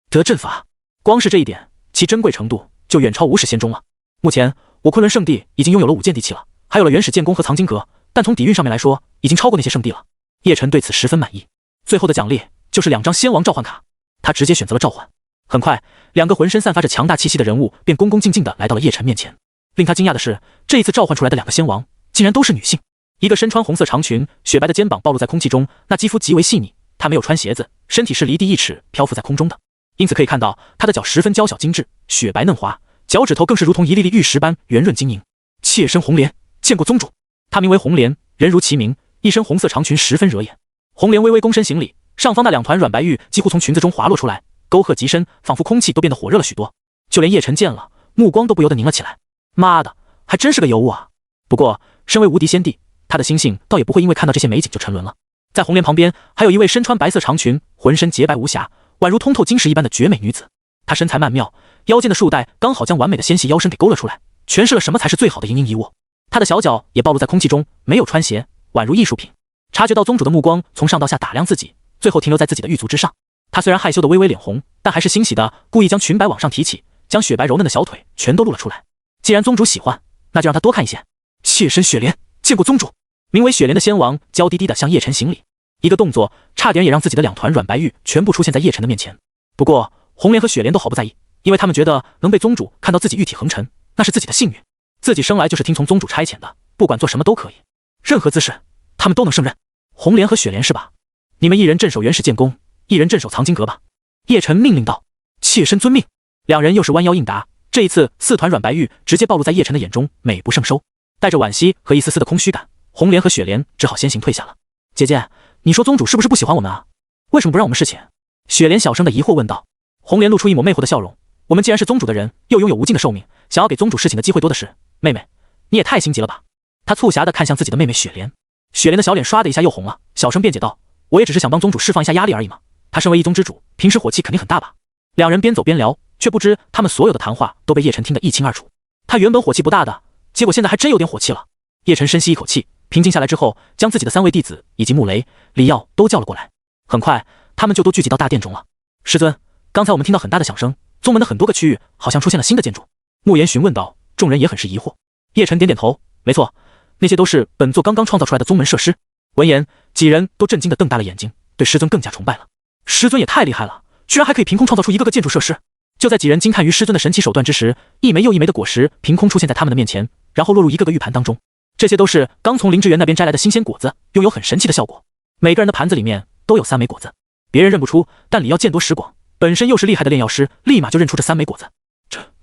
得阵法，光是这一点，其珍贵程度就远超无始仙中了。目前我昆仑圣地已经拥有了5剑地气了，还有了原始剑弓和藏经阁，但从底蕴上面来说，已经超过那些圣地了。叶晨对此十分满意。最后的奖励就是2张仙王召唤卡，他直接选择了召唤。很快，2个浑身散发着强大气息的人物便恭恭敬敬地来到了叶晨面前。令他惊讶的是，这一次召唤出来的2个仙王竟然都是女性。一个身穿红色长裙，雪白的肩膀暴露在空气中，那肌肤极为细腻，她没有穿鞋子，身体是离地1尺漂浮在空中的，因此可以看到她的脚十分娇小精致，雪白嫩滑，脚趾头更是如同一粒粒玉石般圆润晶莹。妾身红莲，见过宗主。她名为红莲，人如其名，一身红色长裙十分惹眼。红莲微微躬身行礼，上方那2团软白玉几乎从裙子中滑落出来，沟壑极深，仿佛空气都变得火热了许多。就连叶晨见了，目光都不由得凝了起来。妈的，还真是个尤物啊！不过，身为无敌仙帝，他的心性倒也不会因为看到这些美景就沉沦了。在红莲旁边，还有一位身穿白色长裙，浑身洁白无瑕，宛如通透晶石一般的绝美女子。她身材曼妙，腰间的束带刚好将完美的纤细腰身给勾勒出来，诠释了什么才是最好的盈盈一握。她的小脚也暴露在空气中，没有穿鞋，宛如艺术品。察觉到宗主的目光从上到下打量自己，最后停留在自己的玉足之上。她虽然害羞的微微脸红，但还是欣喜的故意将裙摆往上提起，将雪白柔嫩的小腿全都露了出来。既然宗主喜欢，那就让她多看一些。妾身雪莲见过宗主。名为雪莲的仙王娇滴滴的向叶晨行礼，一个动作差点也让自己的2团软白玉全部出现在叶晨的面前。不过红莲和雪莲都毫不在意，因为他们觉得能被宗主看到自己玉体横陈，那是自己的幸运。自己生来就是听从宗主差遣的，不管做什么都可以，任何姿势他们都能胜任。红莲和雪莲是吧？你们一人镇守原始剑宫，一人镇守藏经阁吧。叶晨命令道。妾身遵命。2人又是弯腰应答。这一次4团软白玉直接暴露在叶晨的眼中，美不胜收。带着惋惜和一丝丝的空虚感，红莲和雪莲只好先行退下了。姐姐，你说宗主是不是不喜欢我们啊？为什么不让我们侍寝？雪莲小声的疑惑问道。红莲露出一抹魅惑的笑容，我们既然是宗主的人，又拥有无尽的寿命，想要给宗主侍寝的机会多的是。妹妹，你也太心急了吧。她促狭的看向自己的妹妹雪莲。雪莲的小脸刷的一下又红了，小声辩解道，我也只是想帮宗主释放一下压力而已嘛。他身为一宗之主，平时火气肯定很大吧。2人边走边聊，却不知他们所有的谈话都被叶晨听得一清二楚。他原本火气不大的，结果现在还真有点火气了。叶晨深吸一口气，平静下来之后，将自己的3位弟子以及穆雷、李耀都叫了过来。很快，他们就都聚集到大殿中了。师尊，刚才我们听到很大的响声，宗门的很多个区域好像出现了新的建筑。慕言询问道，众人也很是疑惑。叶晨点点头，没错，那些都是本座刚刚创造出来的宗门设施。闻言，几人都震惊地瞪大了眼睛，对师尊更加崇拜了。师尊也太厉害了，居然还可以凭空创造出一个个建筑设施。就在几人惊叹于师尊的神奇手段之时，一枚又一枚的果实凭空出现在他们的面前，然后落入一个个玉盘当中。这些都是刚从灵芝园那边摘来的新鲜果子，拥有很神奇的效果。每个人的盘子里面都有3枚果子，别人认不出，但李耀见多识广，本身又是厉害的炼药师，立马就认出这3枚果子。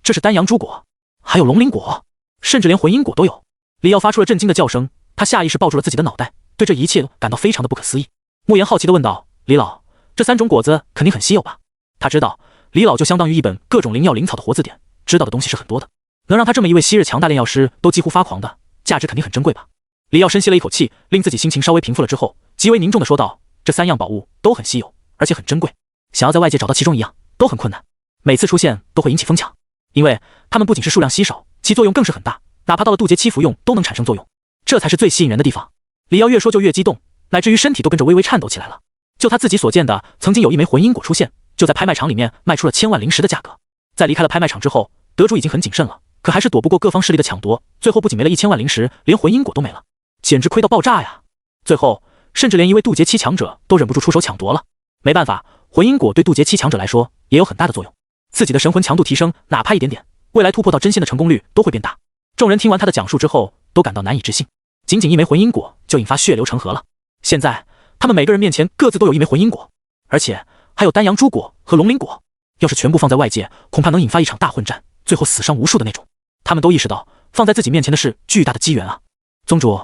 这是丹阳珠果，还有龙鳞果，甚至连魂因果都有。李耀发出了震惊的叫声，他下意识抱住了自己的脑袋，对这一切感到非常的不可思议。慕言好奇地问道，李老，这3种果子肯定很稀有吧？他知道李老就相当于一本各种灵药灵草的活字典，知道的东西是很多的，能让他这么一位昔日强大炼药师都几乎发狂的，价值肯定很珍贵吧。李耀深吸了一口气，令自己心情稍微平复了之后，极为凝重地说道，这3样宝物都很稀有，而且很珍贵，想要在外界找到其中一样都很困难，每次出现都会引起疯抢，因为它们不仅是数量稀少，其作用更是很大，哪怕到了渡劫期服用都能产生作用，这才是最吸引人的地方。李耀越说就越激动，乃至于身体都跟着微微颤抖起来了。就他自己所见的，曾经有一枚魂因果出现，就在拍卖场里面卖出了1000万灵石的价格。在离开了拍卖场之后，得主已经很谨慎了，可还是躲不过各方势力的抢夺，最后不仅没了1000万灵石，连魂因果都没了，简直亏到爆炸呀！最后甚至连一位渡劫期强者都忍不住出手抢夺了。没办法，魂因果对渡劫期强者来说也有很大的作用，自己的神魂强度提升哪怕一点点，未来突破到真仙的成功率都会变大。众人听完他的讲述之后，都感到难以置信，仅仅一枚魂因果就引发血流成河了。现在他们每个人面前各自都有一枚魂因果，而且还有丹阳珠果和龙鳞果，要是全部放在外界，恐怕能引发一场大混战，最后死伤无数的那种。他们都意识到放在自己面前的是巨大的机缘啊。宗主，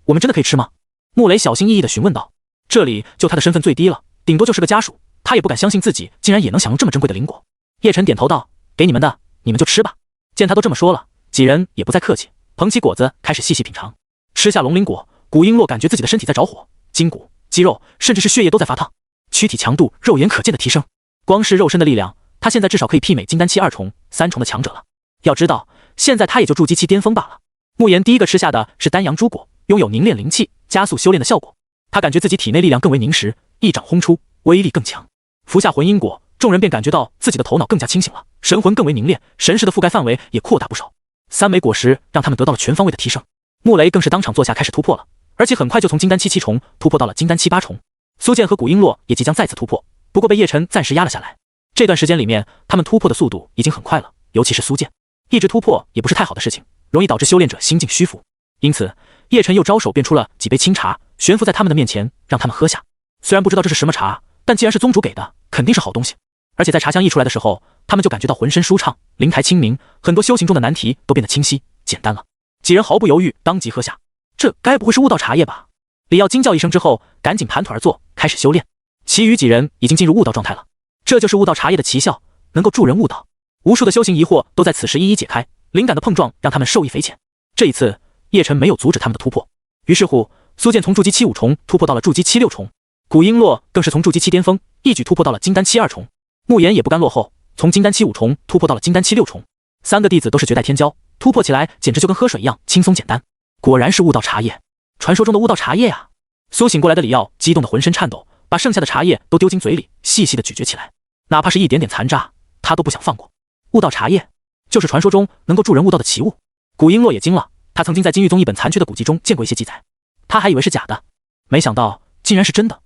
我们真的可以吃吗？穆雷小心翼翼地询问道。这里就他的身份最低了，顶多就是个家属，他也不敢相信自己竟然也能享用这么珍贵的灵果。叶晨点头道，给你们的，你们就吃吧。见他都这么说了，几人也不再客气，捧起果子开始细细品尝。吃下龙鳞果，古璎珞感觉自己的身体在着火，筋骨、肌肉甚至是血液都在发烫，躯体强度肉眼可见的提升。光是肉身的力量，他现在至少可以媲美金丹期2重、3重的强者了。要知道现在他也就筑基期巅峰罢了。慕言第一个吃下的是丹阳珠果，拥有凝练灵气、加速修炼的效果。他感觉自己体内力量更为凝实，一掌轰出，威力更强。服下魂因果，众人便感觉到自己的头脑更加清醒了，神魂更为凝练，神识的覆盖范围也扩大不少。3枚果实让他们得到了全方位的提升。穆雷更是当场坐下开始突破了，而且很快就从金丹期7重突破到了金丹期8重。苏健和古璎珞也即将再次突破，不过被叶晨暂时压了下来。这段时间里面，他们突破的速度已经很快了，尤其是苏健，一直突破也不是太好的事情，容易导致修炼者心境虚浮。因此，叶晨又招手变出了几杯清茶，悬浮在他们的面前，让他们喝下。虽然不知道这是什么茶，但既然是宗主给的，肯定是好东西。而且在茶香溢出来的时候，他们就感觉到浑身舒畅，灵台清明，很多修行中的难题都变得清晰简单了。几人毫不犹豫，当即喝下。这该不会是悟道茶叶吧？李耀惊叫一声之后，赶紧盘腿而坐，开始修炼。其余几人已经进入悟道状态了。这就是悟道茶叶的奇效，能够助人悟道。无数的修行疑惑都在此时一一解开，灵感的碰撞让他们受益匪浅。这一次，叶晨没有阻止他们的突破。于是乎，苏剑从筑基7-5重突破到了筑基7-6重，古璎珞更是从筑基7巅峰一举突破到了金丹7-2重，慕言也不甘落后，从金丹7-5重突破到了金丹7-6重。三个弟子都是绝代天骄，突破起来简直就跟喝水一样轻松简单。果然是悟道茶叶，传说中的悟道茶叶啊！苏醒过来的李耀激动得浑身颤抖，把剩下的茶叶都丢进嘴里，细细的咀嚼起来，哪怕是一点点残渣，他都不想放过。悟道茶叶就是传说中能够助人悟道的奇物。古璎珞也惊了，他曾经在金玉宗一本残缺的古籍中见过一些记载，他还以为是假的，没想到竟然是真的，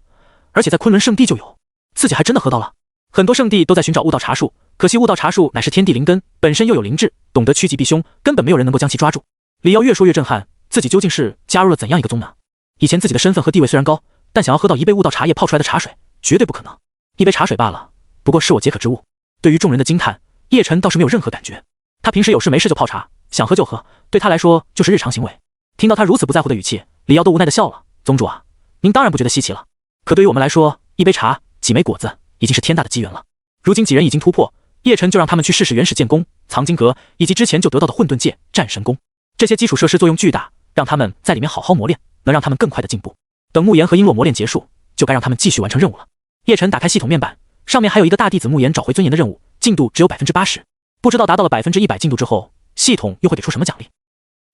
而且在昆仑圣地就有，自己还真的喝到了。很多圣地都在寻找悟道茶树，可惜悟道茶树乃是天地灵根，本身又有灵智，懂得趋吉避凶，根本没有人能够将其抓住。李耀越说越震撼，自己究竟是加入了怎样一个宗呢？以前自己的身份和地位虽然高，但想要喝到一杯悟道茶叶泡出来的茶水，绝对不可能。一杯茶水罢了，不过是我解渴之物。对于众人的惊叹，叶晨倒是没有任何感觉。他平时有事没事就泡茶，想喝就喝，对他来说就是日常行为。听到他如此不在乎的语气，李耀都无奈的笑了。宗主啊，您当然不觉得稀奇了，可对于我们来说，一杯茶，几枚果子，已经是天大的机缘了。如今几人已经突破，叶晨就让他们去试试原始剑宫、藏经阁，以及之前就得到的混沌界、战神宫。这些基础设施作用巨大，让他们在里面好好磨练，能让他们更快的进步。等慕言和璎珞磨练结束，就该让他们继续完成任务了。叶晨打开系统面板，上面还有一个大弟子慕言找回尊严的任务，进度只有 80%， 不知道达到了 100% 进度之后，系统又会给出什么奖励。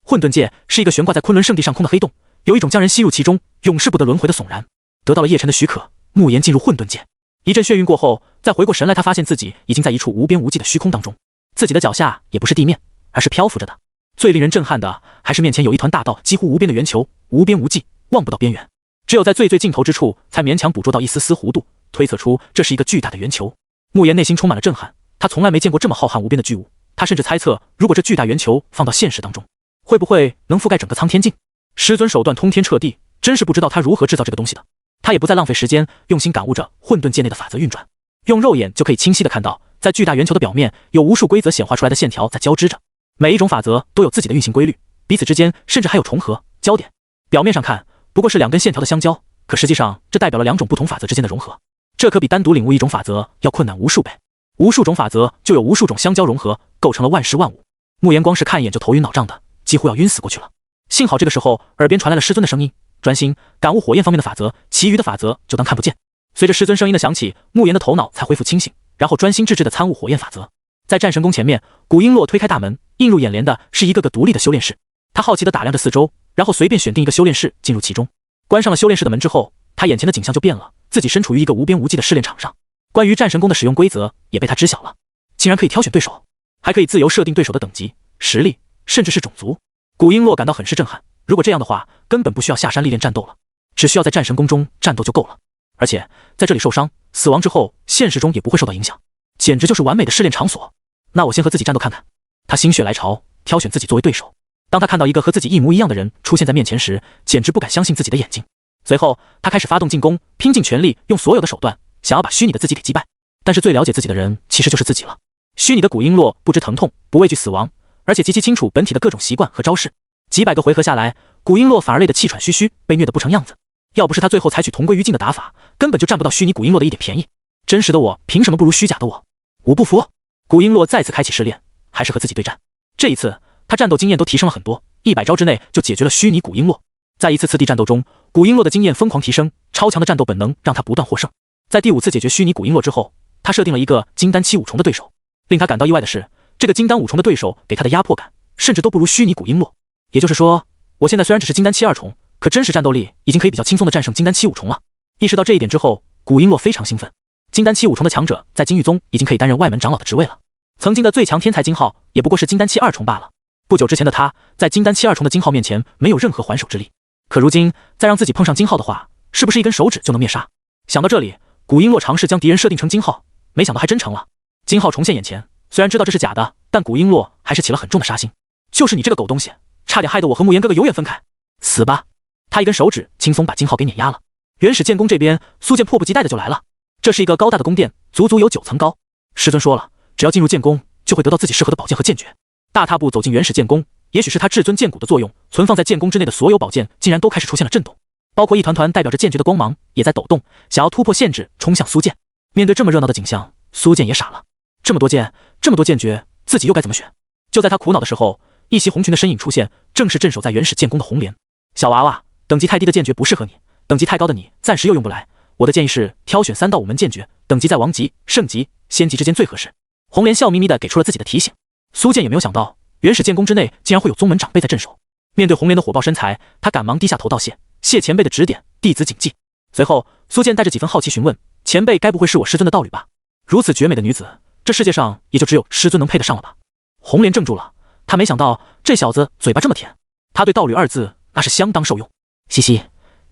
混沌界是一个悬挂在昆仑圣地上空的黑洞，有一种将人吸入其中，永世不得轮回的悚然。得到了叶晨的许可，慕言进入混沌界。一阵眩晕过后，再回过神来，他发现自己已经在一处无边无际的虚空当中，自己的脚下也不是地面，而是漂浮着的。最令人震撼的还是面前有一团大到几乎无边的圆球，无边无际，望不到边缘，只有在最尽头之处才勉强捕捉到一丝丝弧度，推测出这是一个巨大的圆球。慕言内心充满了震撼，他从来没见过这么浩瀚无边的巨物，他甚至猜测，如果这巨大圆球放到现实当中，会不会能覆盖整个苍天境？师尊手段通天彻地，真是不知道他如何制造这个东西的。他也不再浪费时间，用心感悟着混沌界内的法则运转，用肉眼就可以清晰地看到，在巨大圆球的表面有无数规则显化出来的线条在交织着，每一种法则都有自己的运行规律，彼此之间甚至还有重合、交点。表面上看不过是两根线条的相交，可实际上这代表了两种不同法则之间的融合，这可比单独领悟一种法则要困难无数倍。无数种法则就有无数种相交融合，构成了万事万物。慕言光是看一眼就头晕脑胀的，几乎要晕死过去了。幸好这个时候耳边传来了师尊的声音，专心感悟火焰方面的法则，其余的法则就当看不见。随着师尊声音的响起，慕言的头脑才恢复清醒，然后专心致志地参悟火焰法则。在战神宫前面，古璎珞推开大门，映入眼帘的是一个个独立的修炼室。他好奇地打量着四周，然后随便选定一个修炼室进入其中。关上了修炼室的门之后，他眼前的景象就变了，自己身处于一个无边无际的试炼场上。关于战神宫的使用规则也被他知晓了，竟然可以挑选对手，还可以自由设定对手的等级、实力，甚至是种族。古璎珞感到很是震撼，如果这样的话，根本不需要下山历练战斗了，只需要在战神宫中战斗就够了。而且在这里受伤、死亡之后，现实中也不会受到影响，简直就是完美的试炼场所。那我先和自己战斗看看。他心血来潮，挑选自己作为对手。当他看到一个和自己一模一样的人出现在面前时，简直不敢相信自己的眼睛。随后他开始发动进攻，拼尽全力，用所有的手段想要把虚拟的自己给击败。但是最了解自己的人其实就是自己了。虚拟的古璎珞不知疼痛，不畏惧死亡，而且极其清楚本体的各种习惯和招式。几百个回合下来，古璎珞反而累得气喘吁吁，被虐得不成样子。要不是他最后采取同归于尽的打法，根本就占不到虚拟古璎珞的一点便宜。真实的我凭什么不如虚假的我？我不服！古璎珞再次开启试炼，还是和自己对战。这一次他战斗经验都提升了很多，100招之内就解决了虚拟古璎珞。在一次次地战斗中，古璎珞的经验疯狂提升，超强的战斗本能让他不断获胜。在第5次解决虚拟古璎珞之后，他设定了一个金丹7-5重的对手。令他感到意外的是，这个金丹5重的对手给他的压迫感甚至都不如虚拟古璎珞。也就是说，我现在虽然只是金丹7-2重，可真实战斗力已经可以比较轻松的战胜金丹7-5重了。意识到这一点之后，古璎珞非常兴奋。金丹7-5重的强者在金玉宗已经可以担任外门长老的职位了，曾经的最强天才金浩也不过是金丹7-2重罢了。不久之前的他在金丹7-2重的金浩面前没有任何还手之力，可如今再让自己碰上金浩的话，是不是一根手指就能灭杀？想到这里，古璎珞尝试将敌人设定成金浩，没想到还真成了。金浩重现眼前，虽然知道这是假的，但古璎珞还是起了很重的杀心。就是你这个狗东西，差点害得我和慕言哥哥永远分开，死吧！他一根手指轻松把金浩给碾压了。原始剑宫这边，苏剑迫不及待的就来了。这是一个高大的宫殿，足足有9层高。师尊说了，只要进入剑宫，就会得到自己适合的宝剑和剑诀。大踏步走进原始剑宫，也许是他至尊剑骨的作用，存放在剑宫之内的所有宝剑竟然都开始出现了震动，包括一团团代表着剑诀的光芒也在抖动，想要突破限制，冲向苏剑。面对这么热闹的景象，苏剑也傻了。这么多剑，这么多剑诀，自己又该怎么选？就在他苦恼的时候，一袭红裙的身影出现，正是镇守在原始剑宫的红莲。小娃娃，等级太低的剑诀不适合你，等级太高的你暂时又用不来。我的建议是挑选3到5门剑诀，等级在王级、圣级、仙级之间最合适。红莲笑眯眯地给出了自己的提醒。苏剑也没有想到，原始剑宫之内竟然会有宗门长辈在镇守。面对红莲的火爆身材，他赶忙低下头道谢，谢前辈的指点，弟子谨记。随后，苏剑带着几分好奇询问：前辈该不会是我师尊的道侣吧？如此绝美的女子，这世界上也就只有师尊能配得上了吧？红莲怔住了，他没想到这小子嘴巴这么甜，他对道侣2字那是相当受用。嘻嘻，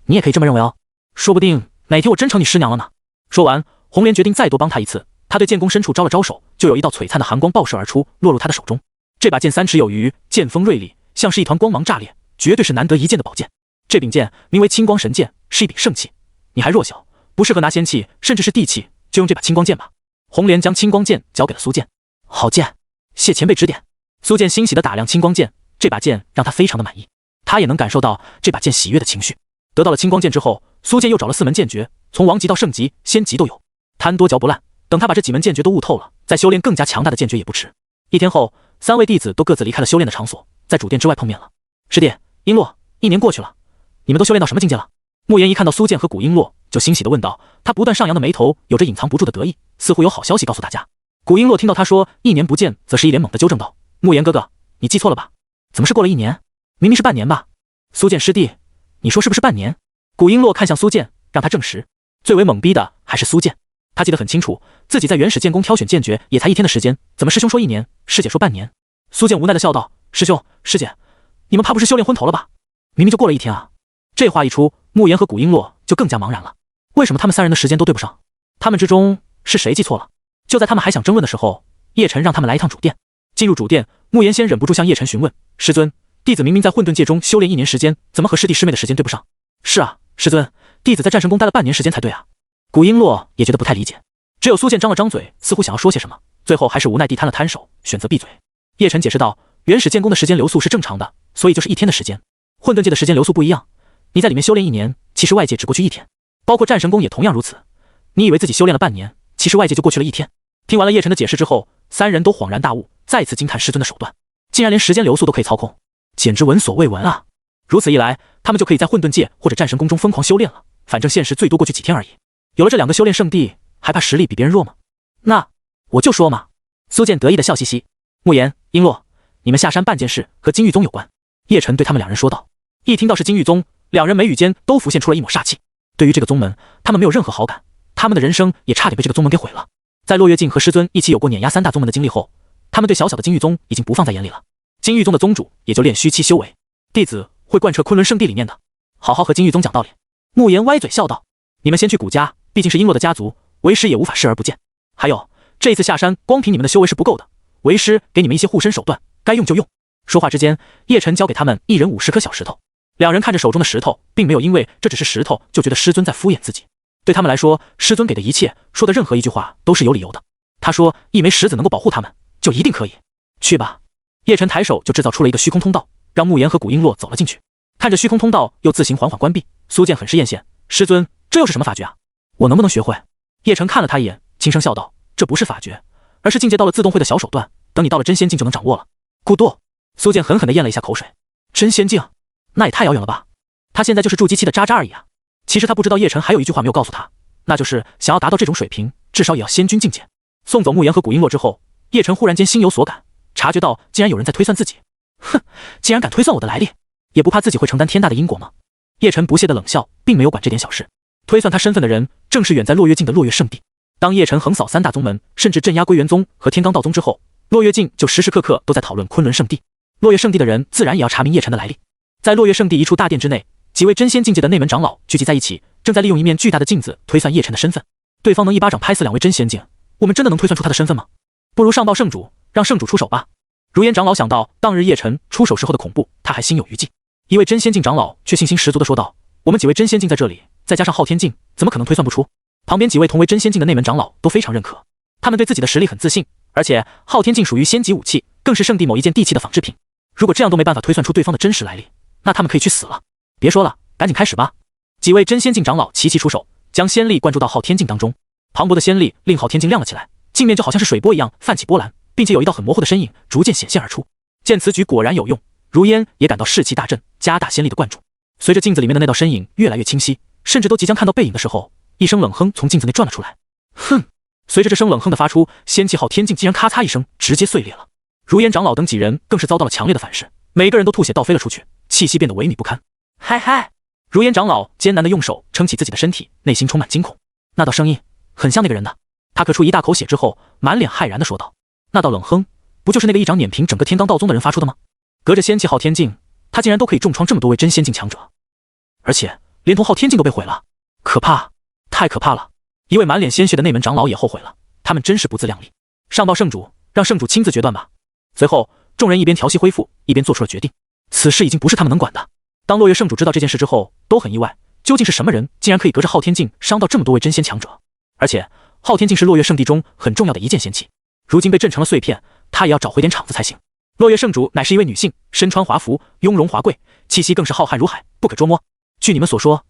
你也可以这么认为哦，说不定哪天我真成你师娘了呢。说完，红莲决定再多帮他一次。他对剑宫深处招了招手，就有一道璀璨的寒光爆射而出，落入他的手中。这把剑3尺有余，剑锋锐利，像是一团光芒炸裂，绝对是难得一见的宝剑。这柄剑名为青光神剑，是一柄圣器。你还弱小，不适合拿仙器，甚至是地器，就用这把青光剑吧。红莲将青光剑交给了苏剑。好剑，谢前辈指点。苏剑欣喜地打量青光剑，这把剑让他非常的满意，他也能感受到这把剑喜悦的情绪。得到了青光剑之后，苏剑又找了4门剑诀，从王级到圣级、仙级都有，贪多嚼不烂。等他把这几门剑诀都悟透了，再修炼更加强大的剑诀也不迟。1天后，3位弟子都各自离开了修炼的场所，在主殿之外碰面了。师弟，璎珞，1年过去了，你们都修炼到什么境界了？慕言一看到苏剑和古璎珞，就欣喜地问道。他不断上扬的眉头有着隐藏不住的得意，似乎有好消息告诉大家。古璎珞听到他说1年不见，则是一脸猛地纠正道：慕言哥哥，你记错了吧？怎么是过了1年？明明是半年吧？苏剑师弟，你说是不是半年？古璎珞看向苏剑，让他证实。最为懵逼的还是苏剑，他记得很清楚，自己在原始剑宫挑选剑诀也才1天的时间，怎么师兄说1年，师姐说半年？苏剑无奈地笑道：师兄师姐，你们怕不是修炼昏头了吧？明明就过了1天啊！这话一出，慕言和古璎珞就更加茫然了。为什么他们3人的时间都对不上？他们之中是谁记错了？就在他们还想争论的时候，叶晨让他们来一趟主殿。进入主殿，慕言先忍不住向叶晨询问：师尊，弟子明明在混沌界中修炼1年时间，怎么和师弟师妹的时间对不上？是啊，师尊，弟子在战神宫待了半年时间才对啊。古璎珞也觉得不太理解，只有苏剑张了张嘴，似乎想要说些什么，最后还是无奈地摊了摊手，选择闭嘴。叶晨解释道：原始剑宫的时间流速是正常的，所以就是1天的时间。混沌界的时间流速不一样，你在里面修炼1年，其实外界只过去1天，包括战神宫也同样如此。你以为自己修炼了半年，其实外界就过去了1天。听完了叶晨的解释之后，3人都恍然大悟，再次惊叹师尊的手段，竟然连时间流速都可以操控，简直闻所未闻啊！如此一来，他们就可以在混沌界或者战神宫中疯狂修炼了，反正现实最多过去几天而已。有了这2个修炼圣地，还怕实力比别人弱吗？那我就说嘛。苏剑得意的笑嘻嘻。慕言、璎珞，你们下山办件事和金玉宗有关。叶晨对他们2人说道。一听到是金玉宗，2人眉宇间都浮现出了一抹煞气。对于这个宗门，他们没有任何好感，他们的人生也差点被这个宗门给毁了。在落月镜和师尊一起有过碾压3大宗门的经历后，他们对小小的金玉宗已经不放在眼里了。金玉宗的宗主也就炼虚期修为，弟子会贯彻昆仑圣地理念的，好好和金玉宗讲道理。慕言歪嘴笑道：你们先去古家，毕竟是璎珞的家族，为师也无法视而不见。还有，这一次下山，光凭你们的修为是不够的，为师给你们一些护身手段，该用就用。说话之间，叶晨交给他们1人50颗小石头。2人看着手中的石头，并没有因为这只是石头就觉得师尊在敷衍自己。对他们来说，师尊给的一切，说的任何一句话都是有理由的。他说一枚石子能够保护他们，就一定可以。去吧。叶晨抬手就制造出了一个虚空通道，让慕言和古璎珞走了进去。看着虚空通道又自行缓缓关闭，苏剑很是艳羡。师尊，这又是什么法诀啊？我能不能学会？叶晨看了他一眼，轻声笑道：这不是法诀，而是境界到了自动会的小手段，等你到了真仙境就能掌握了。咕嘟。苏剑狠狠地咽了一下口水。真仙境？那也太遥远了吧。他现在就是筑基期的渣渣而已啊。其实他不知道叶晨还有一句话没有告诉他，那就是想要达到这种水平，至少也要仙君境界。送走慕言和古璎珞之后，叶晨忽然间心有所感，察觉到竟然有人在推算自己。哼，竟然敢推算我的来历，也不怕自己会承担天大的因果吗？叶晨不屑的冷笑，并没有管这点小事。推算他身份的人，正是远在落月境的落月圣地。当叶晨横扫3大宗门，甚至镇压归元宗和天罡道宗之后，落月境就时时刻刻都在讨论昆仑圣地。落月圣地的人自然也要查明叶晨的来历。在落月圣地一处大殿之内，几位真仙境界的内门长老聚集在一起，正在利用一面巨大的镜子推算叶晨的身份。对方能一巴掌拍死2位真仙境，我们真的能推算出他的身份吗？不如上报圣主，让圣主出手吧。如烟长老想到当日叶晨出手时候的恐怖，他还心有余悸。一位真仙境长老却信心十足地说道：我们几位真仙境在这里，再加上昊天境，怎么可能推算不出？旁边几位同为真仙境的内门长老都非常认可，他们对自己的实力很自信，而且昊天境属于仙级武器，更是圣地某一件地器的仿制品。如果这样都没办法推算出对方的真实来历，那他们可以去死了。别说了，赶紧开始吧。几位真仙境长老齐齐出手，将仙力灌注到昊天境当中。磅礴的仙力令昊天境亮了起来，镜面就好像是水波一样泛起波澜，并且有一道很模糊的身影逐渐显现而出。见此举果然有用，如烟也感到士气大振，加大仙力的灌注。随着镜子里面的那道身影越来越清晰，甚至都即将看到背影的时候，一声冷哼从镜子内转了出来。哼！随着这声冷哼的发出，仙气昊天镜竟然咔嚓一声直接碎裂了。如烟长老等几人更是遭到了强烈的反噬，每个人都吐血倒飞了出去，气息变得萎靡不堪。嗨嗨！如烟长老艰难地用手撑起自己的身体，内心充满惊恐。那道声音很像那个人的。他咳出一大口血之后，满脸骇然地说道：“那道冷哼，不就是那个一掌碾平整个天罡道宗的人发出的吗？隔着仙气昊天镜，他竟然都可以重创这么多位真仙境强者，而且连同昊天镜都被毁了，可怕，太可怕了！”一位满脸鲜血的内门长老也后悔了，他们真是不自量力。上报圣主，让圣主亲自决断吧。随后，众人一边调息恢复，一边做出了决定。此事已经不是他们能管的。当落月圣主知道这件事之后，都很意外，究竟是什么人竟然可以隔着昊天镜伤到这么多位真仙强者？而且，昊天镜是落月圣地中很重要的一件仙器，如今被震成了碎片，他也要找回点场子才行。落月圣主乃是一位女性，身穿华服，雍容华贵，气息更是浩瀚如海，不可捉摸。据你们所说，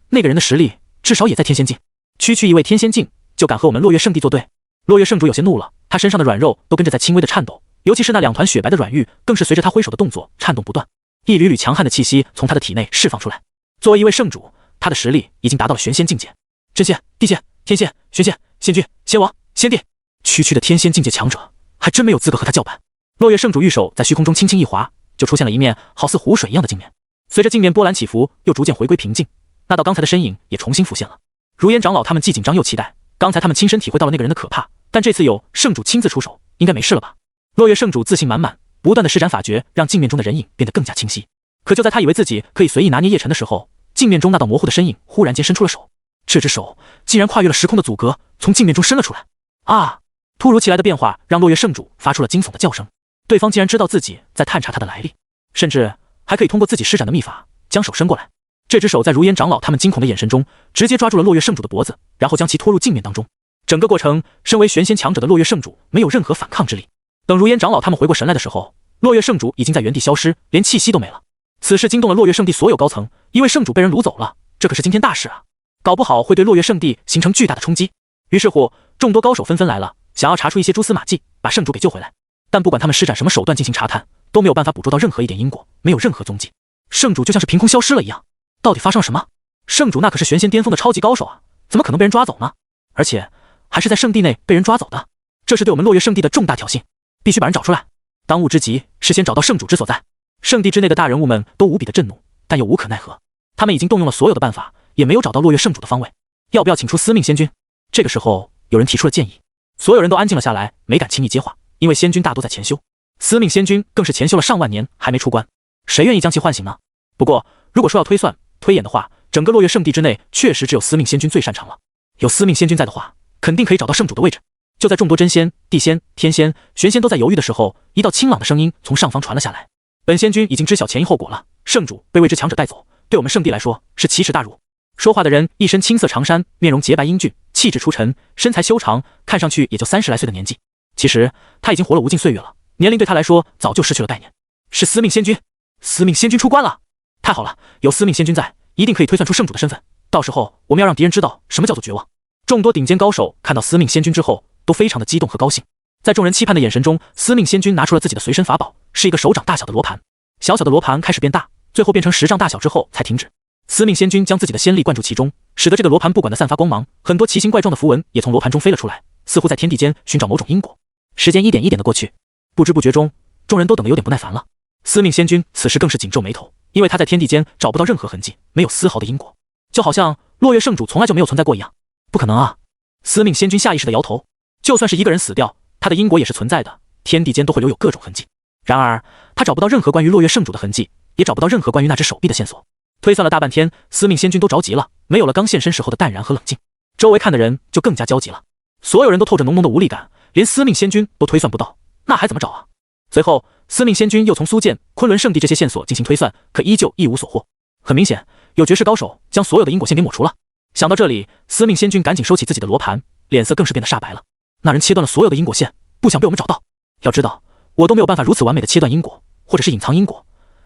那个人的实力至少也在天仙境。区区一位天仙境就敢和我们落月圣地作对？落月圣主有些怒了，他身上的软肉都跟着在轻微的颤抖，尤其是那两团雪白的软玉，更是随着他挥手的动作颤动不断，一缕缕强悍的气息从他的体内释放出来。作为一位圣主，他的实力已经达到了玄仙境界，真仙、地仙、天仙、玄仙、仙君、仙王、仙帝，区区的天仙境界强者还真没有资格和他叫板。落月圣主玉手在虚空中轻轻一划，就出现了一面好似湖水一样的镜面，随着镜面波澜起伏，又逐渐回归平静，那道刚才的身影也重新浮现了。如烟长老他们既紧张又期待，刚才他们亲身体会到了那个人的可怕，但这次有圣主亲自出手，应该没事了吧？落月圣主自信满满，不断的施展法诀，让镜面中的人影变得更加清晰。可就在他以为自己可以随意拿捏叶辰的时候，镜面中那道模糊的身影忽然间伸出了手，这只手竟然跨越了时空的阻隔，从镜面中伸了出来。啊！突如其来的变化让落月圣主发出了惊悚的叫声，对方竟然知道自己在探查他的来历，甚至还可以通过自己施展的秘法将手伸过来。这只手在如烟长老他们惊恐的眼神中，直接抓住了落月圣主的脖子，然后将其拖入镜面当中。整个过程，身为玄仙强者的落月圣主没有任何反抗之力。等如烟长老他们回过神来的时候，落月圣主已经在原地消失，连气息都没了。此事惊动了落月圣地所有高层，一位圣主被人掳走了，这可是惊天大事啊，搞不好会对落月圣地形成巨大的冲击。于是乎，众多高手纷纷来了，想要查出一些蛛丝马迹，把圣主给救回来。但不管他们施展什么手段进行查探，都没有办法捕捉到任何一点因果，没有任何踪迹。圣主就像是凭空消失了一样。到底发生了什么？圣主那可是玄仙巅峰的超级高手啊，怎么可能被人抓走呢？而且还是在圣地内被人抓走的，这是对我们落月圣地的重大挑衅，必须把人找出来。当务之急是先找到圣主之所在。圣地之内的大人物们都无比的震怒，但又无可奈何。他们已经动用了所有的办法，也没有找到落月圣主的方位。要不要请出司命仙君？这个时候有人提出了建议，所有人都安静了下来，没敢轻易接话，因为仙君大多在潜修，司命仙君更是潜修了上万年还没出关，谁愿意将其唤醒呢？不过如果说要推演的话，整个落月圣地之内确实只有司命仙君最擅长了。有司命仙君在的话，肯定可以找到圣主的位置。就在众多真仙、地仙、天仙、玄仙都在犹豫的时候，一道清朗的声音从上方传了下来。本仙君已经知晓前因后果了，圣主被未知强者带走，对我们圣地来说是奇耻大辱。说话的人一身青色长衫，面容洁白英俊，气质出尘，身材修长，看上去也就30来岁的年纪。其实他已经活了无尽岁月了，年龄对他来说早就失去了概念。是司命仙君，司命仙君出关了！太好了，有司命仙君在，一定可以推算出圣主的身份。到时候我们要让敌人知道什么叫做绝望。众多顶尖高手看到司命仙君之后，都非常的激动和高兴。在众人期盼的眼神中，司命仙君拿出了自己的随身法宝，是一个手掌大小的罗盘。小小的罗盘开始变大，最后变成10丈大小之后才停止。司命仙君将自己的仙力灌注其中，使得这个罗盘不管的散发光芒，很多奇形怪状的符文也从罗盘中飞了出来，似乎在天地间寻找某种因果。时间一点一点的过去，不知不觉中，众人都等得有点不耐烦了。司命仙君此时更是紧皱眉头，因为他在天地间找不到任何痕迹，没有丝毫的因果，就好像落月圣主从来就没有存在过一样。不可能啊！司命仙君下意识的摇头，就算是一个人死掉，他的因果也是存在的，天地间都会留有各种痕迹。然而他找不到任何关于落月圣主的痕迹，也找不到任何关于那只手臂的线索。推算了大半天，司命仙君都着急了，没有了刚现身时候的淡然和冷静，周围看的人就更加焦急了。所有人都透着浓浓的无力感，连司命仙君都推算不到，那还怎么找啊？随后司命仙君又从苏建、昆仑圣地这些线索进行推算，可依旧一无所获。很明显，有绝世高手将所有的因果线给抹除了。想到这里，司命仙君赶紧收起自己的罗盘，脸色更是变得煞白了。那人切断了所有的因果线，不想被我们找到。要知道，我都没有办法如此完美的切断因果，或者是隐藏因果，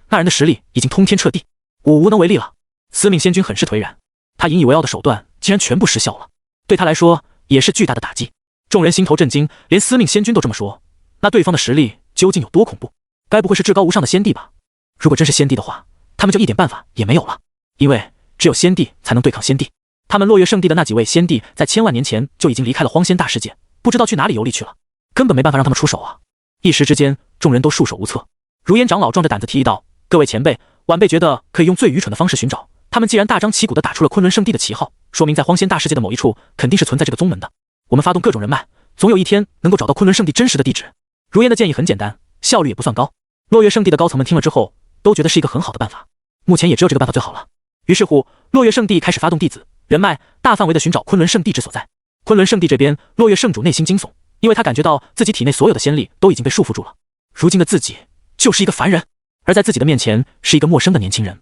那人的实力已经通天彻地，我无能为力了。司命仙君很是颓然，他引以为傲的手段竟然全部失效了，对他来说也是巨大的打击。众人心头震惊，连司命仙君都这么说，那对方的实力究竟有多恐怖？该不会是至高无上的先帝吧？如果真是先帝的话，他们就一点办法也没有了，因为只有先帝才能对抗先帝。他们落月圣地的那几位先帝，在千万年前就已经离开了荒仙大世界，不知道去哪里游历去了，根本没办法让他们出手啊！一时之间，众人都束手无策。如烟长老壮着胆子提议道：“各位前辈，晚辈觉得可以用最愚蠢的方式寻找。他们既然大张旗鼓地打出了昆仑圣地的旗号，说明在荒仙大世界的某一处肯定是存在这个宗门的。我们发动各种人脉，总有一天能够找到昆仑圣地真实的地址。”如烟的建议很简单，效率也不算高。落月圣地的高层们听了之后，都觉得是一个很好的办法。目前也只有这个办法最好了。于是乎，落月圣地开始发动弟子、人脉，大范围的寻找昆仑圣地之所在。昆仑圣地这边，落月圣主内心惊悚，因为他感觉到自己体内所有的仙力都已经被束缚住了。如今的自己就是一个凡人，而在自己的面前是一个陌生的年轻人。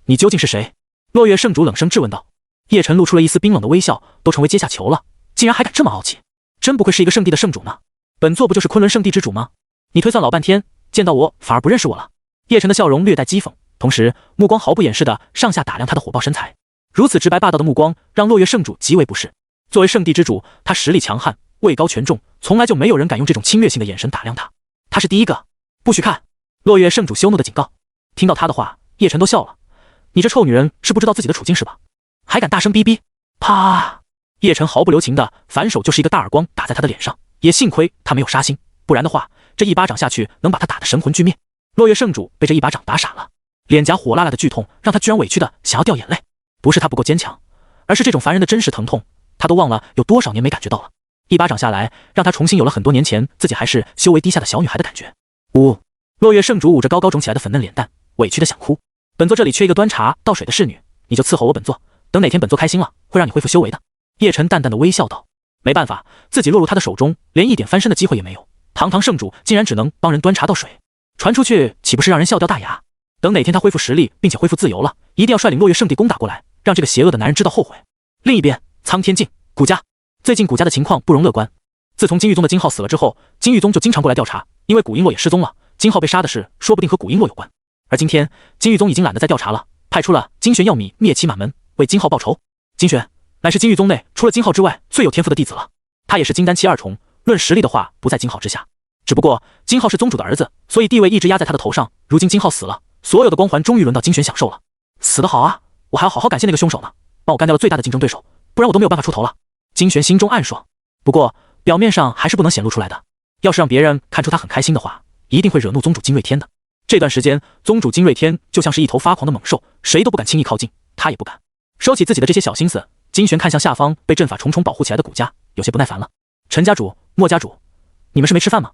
你究竟是谁？落月圣主冷声质问道。叶晨露出了一丝冰冷的微笑，都成为阶下囚了，竟然还敢这么傲气，真不愧是一个圣地的圣主呢。本座不就是昆仑圣地之主吗？你推算老半天，见到我反而不认识我了。叶晨的笑容略带讥讽，同时目光毫不掩饰的上下打量他的火爆身材。如此直白霸道的目光让落月圣主极为不适。作为圣地之主，他实力强悍，位高权重，从来就没有人敢用这种侵略性的眼神打量他。他是第一个，不许看！落月圣主羞怒的警告。听到他的话，叶晨都笑了。你这臭女人是不知道自己的处境是吧？还敢大声逼逼！啪！叶晨毫不留情的反手就是一个大耳光打在他的脸上，也幸亏他没有杀心，不然的话，这一巴掌下去能把他打得神魂俱灭。落月圣主被这一巴掌打傻了，脸颊火辣辣的剧痛让他居然委屈的想要掉眼泪。不是他不够坚强，而是这种凡人的真实疼痛，他都忘了有多少年没感觉到了。一巴掌下来，让他重新有了很多年前自己还是修为低下的小女孩的感觉。呜！落月圣主捂着高高肿起来的粉嫩脸蛋，委屈的想哭。本座这里缺一个端茶倒水的侍女，你就伺候我本座，等哪天本座开心了，会让你恢复修为的。叶晨淡淡的微笑道。没办法，自己落入他的手中，连一点翻身的机会也没有。堂堂圣主竟然只能帮人端茶倒水，传出去岂不是让人笑掉大牙？等哪天他恢复实力并且恢复自由了，一定要率领落月圣地攻打过来，让这个邪恶的男人知道后悔。另一边，苍天境古家，最近古家的情况不容乐观。自从金玉宗的金浩死了之后，金玉宗就经常过来调查，因为古璎珞也失踪了，金浩被杀的事说不定和古璎珞有关。而今天，金玉宗已经懒得再调查了，派出了金玄要米灭其满门，为金浩报仇。金玄乃是金玉宗内除了金浩之外最有天赋的弟子了，他也是金丹期二重，论实力的话不在金浩之下。只不过金浩是宗主的儿子，所以地位一直压在他的头上。如今金浩死了，所有的光环终于轮到金玄享受了。死得好啊，我还要好好感谢那个凶手呢，帮我干掉了最大的竞争对手，不然我都没有办法出头了。金玄心中暗爽，不过表面上还是不能显露出来的。要是让别人看出他很开心的话，一定会惹怒宗主金瑞天的。这段时间，宗主金瑞天就像是一头发狂的猛兽，谁都不敢轻易靠近，他也不敢。收起自己的这些小心思，金玄看向下方被阵法重重保护起来的古家，有些不耐烦了。陈家主、莫家主，你们是没吃饭吗？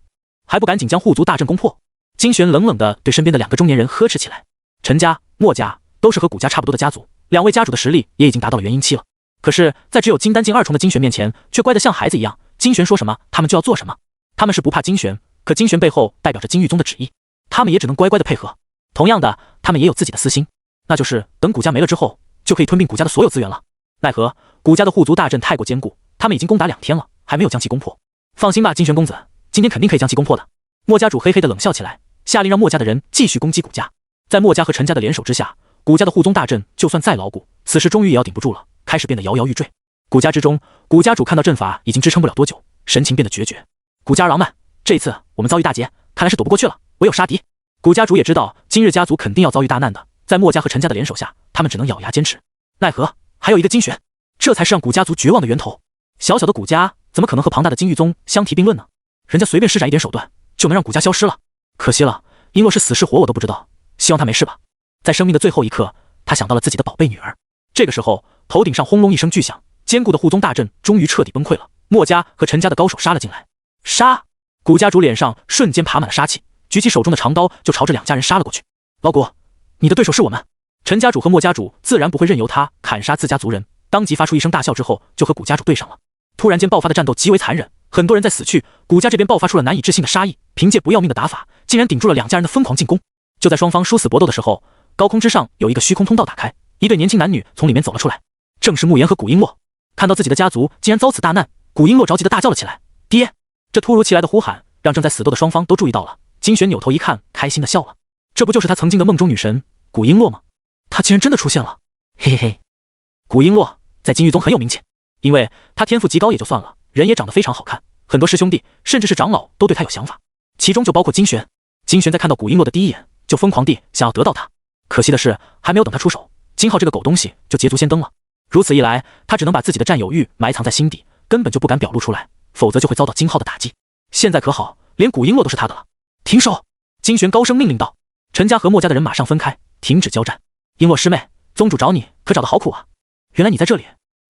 还不赶紧将护族大阵攻破！金玄冷冷地对身边的两个中年人呵斥起来。陈家、莫家都是和古家差不多的家族，两位家主的实力也已经达到了元婴期了。可是，在只有金丹境二重的金玄面前，却乖得像孩子一样，金玄说什么，他们就要做什么。他们是不怕金玄，可金玄背后代表着金玉宗的旨意，他们也只能乖乖的配合。同样的，他们也有自己的私心，那就是等古家没了之后，就可以吞并古家的所有资源了。奈何古家的护族大阵太过坚固，他们已经攻打2天了，还没有将其攻破。放心吧，金玄公子，今天肯定可以将其攻破的。莫家主嘿嘿的冷笑起来，下令让莫家的人继续攻击古家。在莫家和陈家的联手之下，古家的护宗大阵就算再牢固，此时终于也要顶不住了，开始变得摇摇欲坠。古家之中，古家主看到阵法已经支撑不了多久，神情变得决绝。古家饶慢，这一次我们遭遇大劫，看来是躲不过去了，唯有杀敌。古家主也知道今日家族肯定要遭遇大难的，在莫家和陈家的联手下，他们只能咬牙坚持。奈何还有一个金玄，这才是让古家族绝望的源头。小小的古家怎么可能和庞大的金玉宗相提并论呢？人家随便施展一点手段就能让古家消失了，可惜了，璎珞是死是活我都不知道，希望她没事吧。在生命的最后一刻，他想到了自己的宝贝女儿。这个时候，头顶上轰隆一声巨响，坚固的护宗大阵终于彻底崩溃了。莫家和陈家的高手杀了进来，杀！古家主脸上瞬间爬满了杀气，举起手中的长刀就朝着两家人杀了过去。老古，你的对手是我们。陈家主和莫家主自然不会任由他砍杀自家族人，当即发出一声大笑之后，就和古家主对上了。突然间爆发的战斗极为残忍，很多人在死去，古家这边爆发出了难以置信的杀意，凭借不要命的打法，竟然顶住了两家人的疯狂进攻。就在双方殊死搏斗的时候，高空之上有一个虚空通道打开，一对年轻男女从里面走了出来，正是慕言和古璎珞。看到自己的家族竟然遭此大难，古璎珞着急的大叫了起来：“爹！”这突如其来的呼喊让正在死斗的双方都注意到了。金玄扭头一看，开心的笑了，这不就是他曾经的梦中女神古璎珞吗？她竟然真的出现了！嘿嘿嘿，古璎珞在金玉宗很有名气，因为她天赋极高也就算了，人也长得非常好看，很多师兄弟甚至是长老都对她有想法，其中就包括金玄。金玄在看到古璎珞的第一眼就疯狂地想要得到她，可惜的是还没有等他出手，金浩这个狗东西就捷足先登了。如此一来，他只能把自己的占有欲埋藏在心底，根本就不敢表露出来，否则就会遭到金浩的打击。现在可好，连古璎珞都是他的了。停手！金玄高声命令道。陈家和墨家的人马上分开，停止交战。璎珞师妹，宗主找你可找得好苦啊！原来你在这里，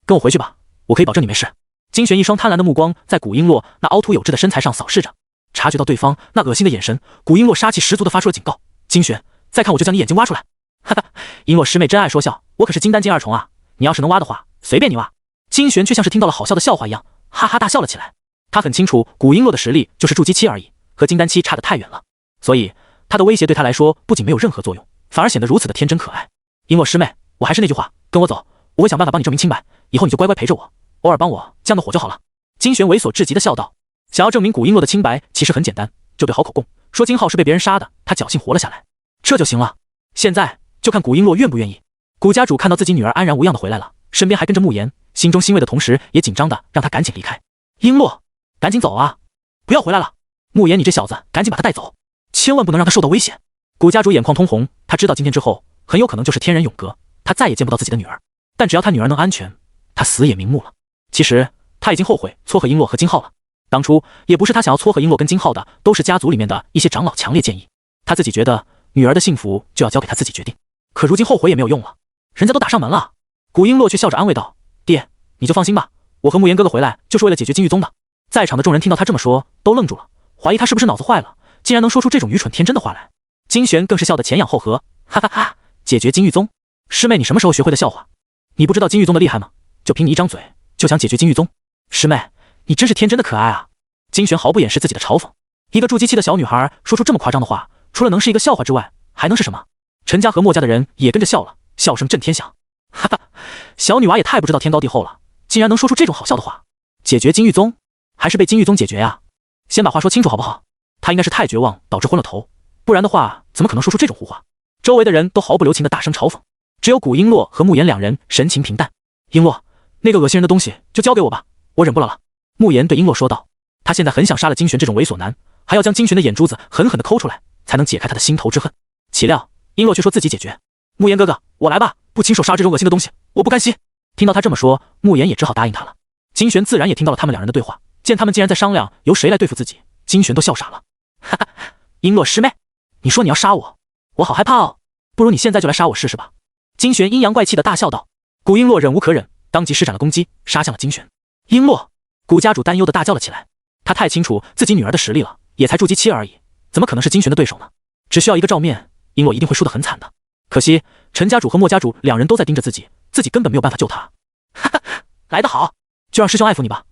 跟我回去吧，我可以保证你没事。金玄一双贪婪的目光在古璎珞那凹凸有致的身材上扫视着，察觉到对方那恶心的眼神，古璎珞杀气十足地发出了警告：金玄，再看我就将你眼睛挖出来！哈哈，璎珞师妹真爱说笑，我可是金丹金二重啊，你要是能挖的话，随便你挖。金玄却像是听到了好笑的笑话一样，哈哈大笑了起来。他很清楚古璎珞的实力就是筑基期而已，和金丹期差得太远了，所以他的威胁对他来说不仅没有任何作用，反而显得如此的天真可爱。璎珞师妹，我还是那句话，跟我走，我会想办法帮你证明清白，以后你就乖乖陪着我，偶尔帮我降个火就好了。金玄猥琐至极的笑道。想要证明古璎珞的清白其实很简单，就对好口供，说金浩是被别人杀的，他侥幸活了下来，这就行了。现在就看古璎珞愿不愿意。古家主看到自己女儿安然无恙的回来了，身边还跟着慕言，心中欣慰的同时也紧张的让他赶紧离开。璎珞，赶紧走啊，不要回来了。慕言，你这小子赶紧把他带走，千万不能让他受到危险。古家主眼眶通红，他知道今天之后很有可能就是天人永隔，他再也见不到自己的女儿，但只要他女儿能安全，他死也瞑目了。其实他已经后悔撮合璎珞和金浩了，当初也不是他想要撮合璎珞跟金浩的，都是家族里面的一些长老强烈建议，他自己觉得女儿的幸福就要交给他自己决定，可如今后悔也没有用了，人家都打上门了。古璎珞却笑着安慰道：爹，你就放心吧，我和慕言哥哥回来就是为了解决金玉宗的。在场的众人听到他这么说都愣住了，怀疑他是不是脑子坏了，竟然能说出这种愚蠢天真的话来。金玄更是笑得前仰后合，哈哈哈，解决金玉宗？师妹，你什么时候学会的笑话？你不知道金玉宗的厉害吗？就凭你一张嘴就想解决金玉宗？师妹，你真是天真的可爱啊！金玄毫不掩饰自己的嘲讽，一个筑基期的小女孩说出这么夸张的话，除了能是一个笑话之外，还能是什么？陈家和墨家的人也跟着笑了，笑声震天响。哈哈，小女娃也太不知道天高地厚了，竟然能说出这种好笑的话。解决金玉宗，还是被金玉宗解决呀？先把话说清楚好不好？他应该是太绝望导致昏了头，不然的话怎么可能说出这种胡话？周围的人都毫不留情的大声嘲讽，只有古璎珞和慕言两人神情平淡。璎珞，那个恶心人的东西就交给我吧，我忍不了了。慕言对璎珞说道，他现在很想杀了金玄这种猥琐男，还要将金玄的眼珠子狠狠地抠出来，才能解开他的心头之恨。岂料璎珞却说自己解决。慕言哥哥，我来吧，不亲手杀这种恶心的东西，我不甘心。听到他这么说，慕言也只好答应他了。金玄自然也听到了他们两人的对话，见他们竟然在商量由谁来对付自己，金玄都笑傻了。哈哈，璎珞师妹，你说你要杀我，我好害怕哦，不如你现在就来杀我试试吧。金玄阴阳怪气的大笑道。古璎珞忍无可忍，当即施展了攻击，杀向了金玄。璎珞，古家主担忧的大叫了起来，他太清楚自己女儿的实力了，也才筑基期而已，怎么可能是金玄的对手呢？只需要一个照面，璎珞一定会输得很惨的。可惜陈家主和墨家主两人都在盯着自己，自己根本没有办法救他。哈哈，来得好，就让师兄爱抚你吧。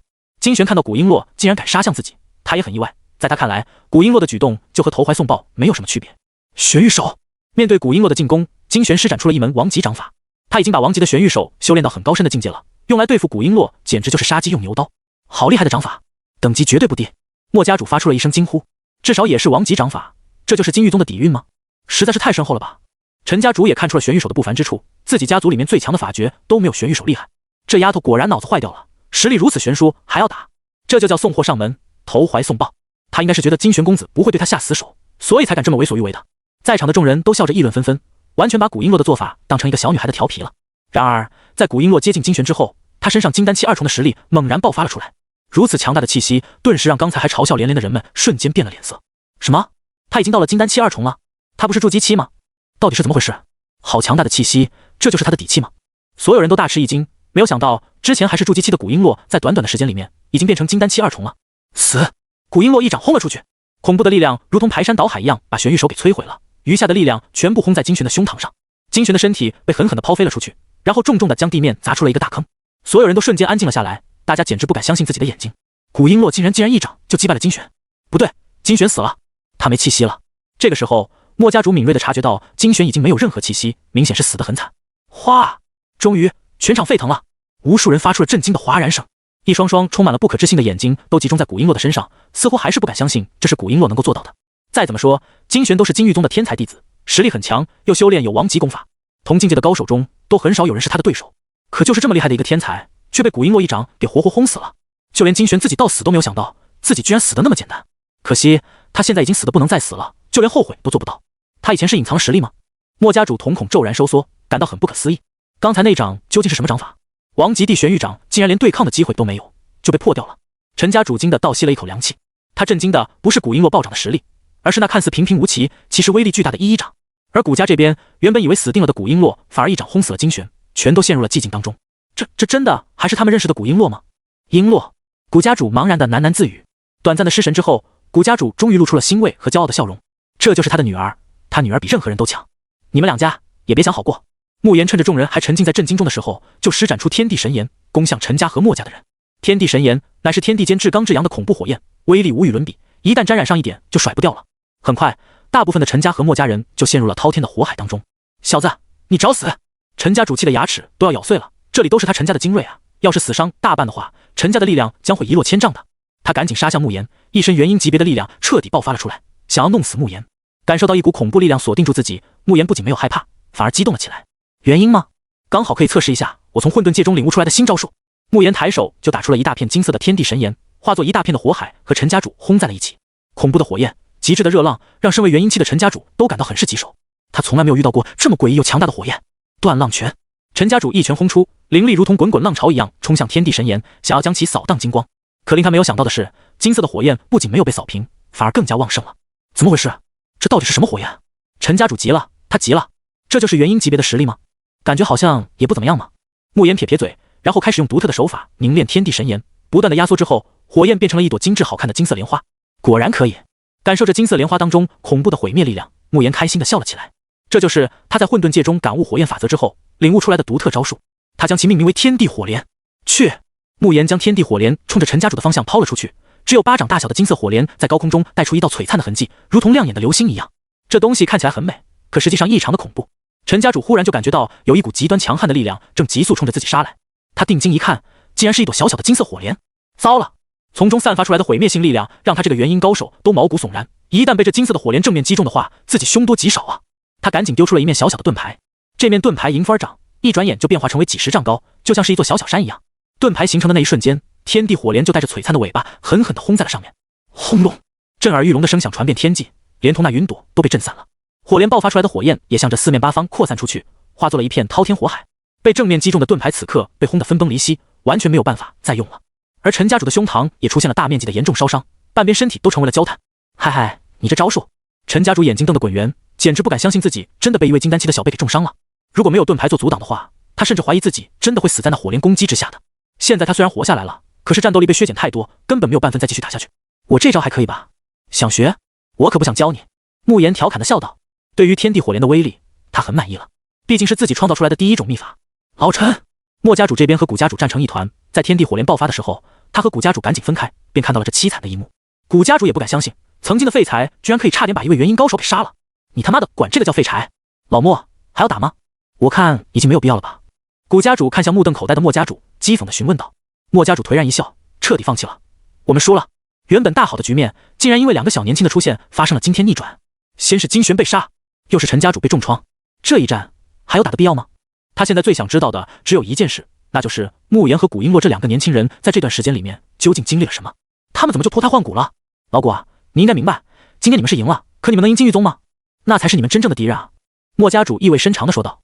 金玄看到古璎珞竟然敢杀向自己，他也很意外，在他看来，古璎珞的举动就和投怀送抱没有什么区别。玄玉手，面对古璎珞的进攻，金玄施展出了一门王级掌法，他已经把王级的玄玉手修炼到很高深的境界了，用来对付古璎珞简直就是杀鸡用牛刀，好厉害的掌法，等级绝对不低。墨家主发出了一声惊呼，至少也是王级掌法，这就是金玉宗的底蕴吗？实在是太深厚了吧。陈家主也看出了玄玉手的不凡之处，自己家族里面最强的法诀都没有玄玉手厉害，这丫头果然脑子坏掉了，实力如此悬殊还要打，这就叫送货上门，投怀送抱。他应该是觉得金玄公子不会对他下死手，所以才敢这么为所欲为的。在场的众人都笑着议论纷纷，完全把古璎珞的做法当成一个小女孩的调皮了。然而在古璎珞接近金玄之后，她身上金丹期2重的实力猛然爆发了出来，如此强大的气息顿时让刚才还嘲笑连连的人们瞬间变了脸色。什么？她已经到了金丹期2重了？她不是筑基期吗？到底是怎么回事？好强大的气息，这就是她的底气吗？所有人都大吃一惊，没有想到之前还是筑基期的古璎珞在短短的时间里面已经变成金丹期2重了。死！古璎珞一掌轰了出去，恐怖的力量如同排山倒海一样把玄玉手给摧毁了，余下的力量全部轰在金玄的胸膛上，金玄的身体被狠狠地抛飞了出去，然后重重地将地面砸出了一个大坑。所有人都瞬间安静了下来，大家简直不敢相信自己的眼睛，古璎珞竟然一掌就击败了金玄。不对，金玄死了，他没气息了。这个时候墨家主敏锐地察觉到金玄已经没有任何气息，明显是死得很惨。哗！终于全场沸腾了，无数人发出了震惊的哗然声，一双双充满了不可置信的眼睛都集中在古璎珞的身上，似乎还是不敢相信这是古璎珞能够做到的。再怎么说，金玄都是金玉宗的天才弟子，实力很强，又修炼有王级功法，同境界的高手中都很少有人是他的对手。可就是这么厉害的一个天才，却被古璎珞一掌给活活轰死了。就连金玄自己到死都没有想到，自己居然死得那么简单。可惜他现在已经死得不能再死了，就连后悔都做不到。他以前是隐藏实力吗？墨家主瞳孔骤然收缩，感到很不可思议。刚才那掌究竟是什么掌法？王极地玄玉掌竟然连对抗的机会都没有，就被破掉了。陈家主惊得倒吸了一口凉气，他震惊的不是古璎珞暴掌的实力，而是那看似平平无奇，其实威力巨大的一掌。而古家这边原本以为死定了的古璎珞，反而一掌轰死了金玄，全都陷入了寂静当中。这真的还是他们认识的古璎珞吗？璎珞，古家主茫然的喃喃自语。短暂的失神之后，古家主终于露出了欣慰和骄傲的笑容。这就是他的女儿，他女儿比任何人都强。你们两家也别想好过。慕言趁着众人还沉浸在震惊中的时候，就施展出天地神炎，攻向陈家和墨家的人。天地神炎乃是天地间至刚至阳的恐怖火焰，威力无与伦比，一旦沾染上一点就甩不掉了。很快，大部分的陈家和墨家人就陷入了滔天的火海当中。小子，你找死！陈家主气的牙齿都要咬碎了，这里都是他陈家的精锐啊，要是死伤大半的话，陈家的力量将会一落千丈的。他赶紧杀向慕言，一身元婴级别的力量彻底爆发了出来，想要弄死慕言。感受到一股恐怖力量锁定住自己，慕言不仅没有害怕，反而激动了起来。元婴吗？刚好可以测试一下我从混沌界中领悟出来的新招数。慕言抬手就打出了一大片金色的天地神炎，化作一大片的火海，和陈家主轰在了一起。恐怖的火焰，极致的热浪，让身为元婴期的陈家主都感到很是棘手。他从来没有遇到过这么诡异又强大的火焰。断浪拳，陈家主一拳轰出，灵力如同滚滚浪潮一样冲向天地神炎，想要将其扫荡精光。可令他没有想到的是，金色的火焰不仅没有被扫平，反而更加旺盛了。怎么回事？这到底是什么火焰？陈家主急了，他急了。这就是元婴级别的实力吗？感觉好像也不怎么样嘛。慕言撇撇嘴，然后开始用独特的手法凝练天地神炎，不断的压缩之后，火焰变成了一朵精致好看的金色莲花。果然可以。感受着金色莲花当中恐怖的毁灭力量，慕言开心的笑了起来。这就是他在混沌界中感悟火焰法则之后领悟出来的独特招数，他将其命名为天地火莲。去！慕言将天地火莲冲着陈家主的方向抛了出去，只有巴掌大小的金色火莲在高空中带出一道璀璨的痕迹，如同亮眼的流星一样。这东西看起来很美，可实际上异常的恐怖。陈家主忽然就感觉到有一股极端强悍的力量正急速冲着自己杀来，他定睛一看，竟然是一朵小小的金色火莲。糟了！从中散发出来的毁灭性力量让他这个元婴高手都毛骨悚然，一旦被这金色的火莲正面击中的话，自己凶多吉少啊！他赶紧丢出了一面小小的盾牌，这面盾牌迎风而长，一转眼就变化成为几十丈高，就像是一座小小山一样。盾牌形成的那一瞬间，天地火莲就带着璀璨的尾巴狠狠地轰在了上面。轰隆！震耳欲聋的声响传遍天际，连同那云朵都被震散了。火莲爆发出来的火焰也向着四面八方扩散出去，化作了一片滔天火海。被正面击中的盾牌此刻被轰得分崩离析，完全没有办法再用了。而陈家主的胸膛也出现了大面积的严重烧伤，半边身体都成为了焦炭。嗨，你这招数！陈家主眼睛瞪得滚圆，简直不敢相信自己真的被一位金丹期的小辈给重伤了。如果没有盾牌做阻挡的话，他甚至怀疑自己真的会死在那火莲攻击之下的。现在他虽然活下来了，可是战斗力被削减太多，根本没有半分再继续打下去。我这招还可以吧？想学？我可不想教你。慕言调侃地笑道。对于天地火莲的威力，他很满意了，毕竟是自己创造出来的第一种秘法。老陈，墨家主这边和古家主战成一团，在天地火莲爆发的时候，他和古家主赶紧分开，便看到了这凄惨的一幕。古家主也不敢相信，曾经的废材居然可以差点把一位元婴高手给杀了。你他妈的管这个叫废柴？老墨，还要打吗？我看已经没有必要了吧。古家主看向目瞪口呆的墨家主，讥讽地询问道。墨家主颓然一笑，彻底放弃了。我们输了。原本大好的局面，竟然因为两个小年轻的出现发生了惊天逆转。先是金玄被杀，又是陈家主被重创，这一战还有打的必要吗？他现在最想知道的只有一件事，那就是慕言和古璎珞这两个年轻人在这段时间里面究竟经历了什么？他们怎么就脱胎换骨了？老古啊，你应该明白，今天你们是赢了，可你们能赢金玉宗吗？那才是你们真正的敌人啊！墨家主意味深长地说道。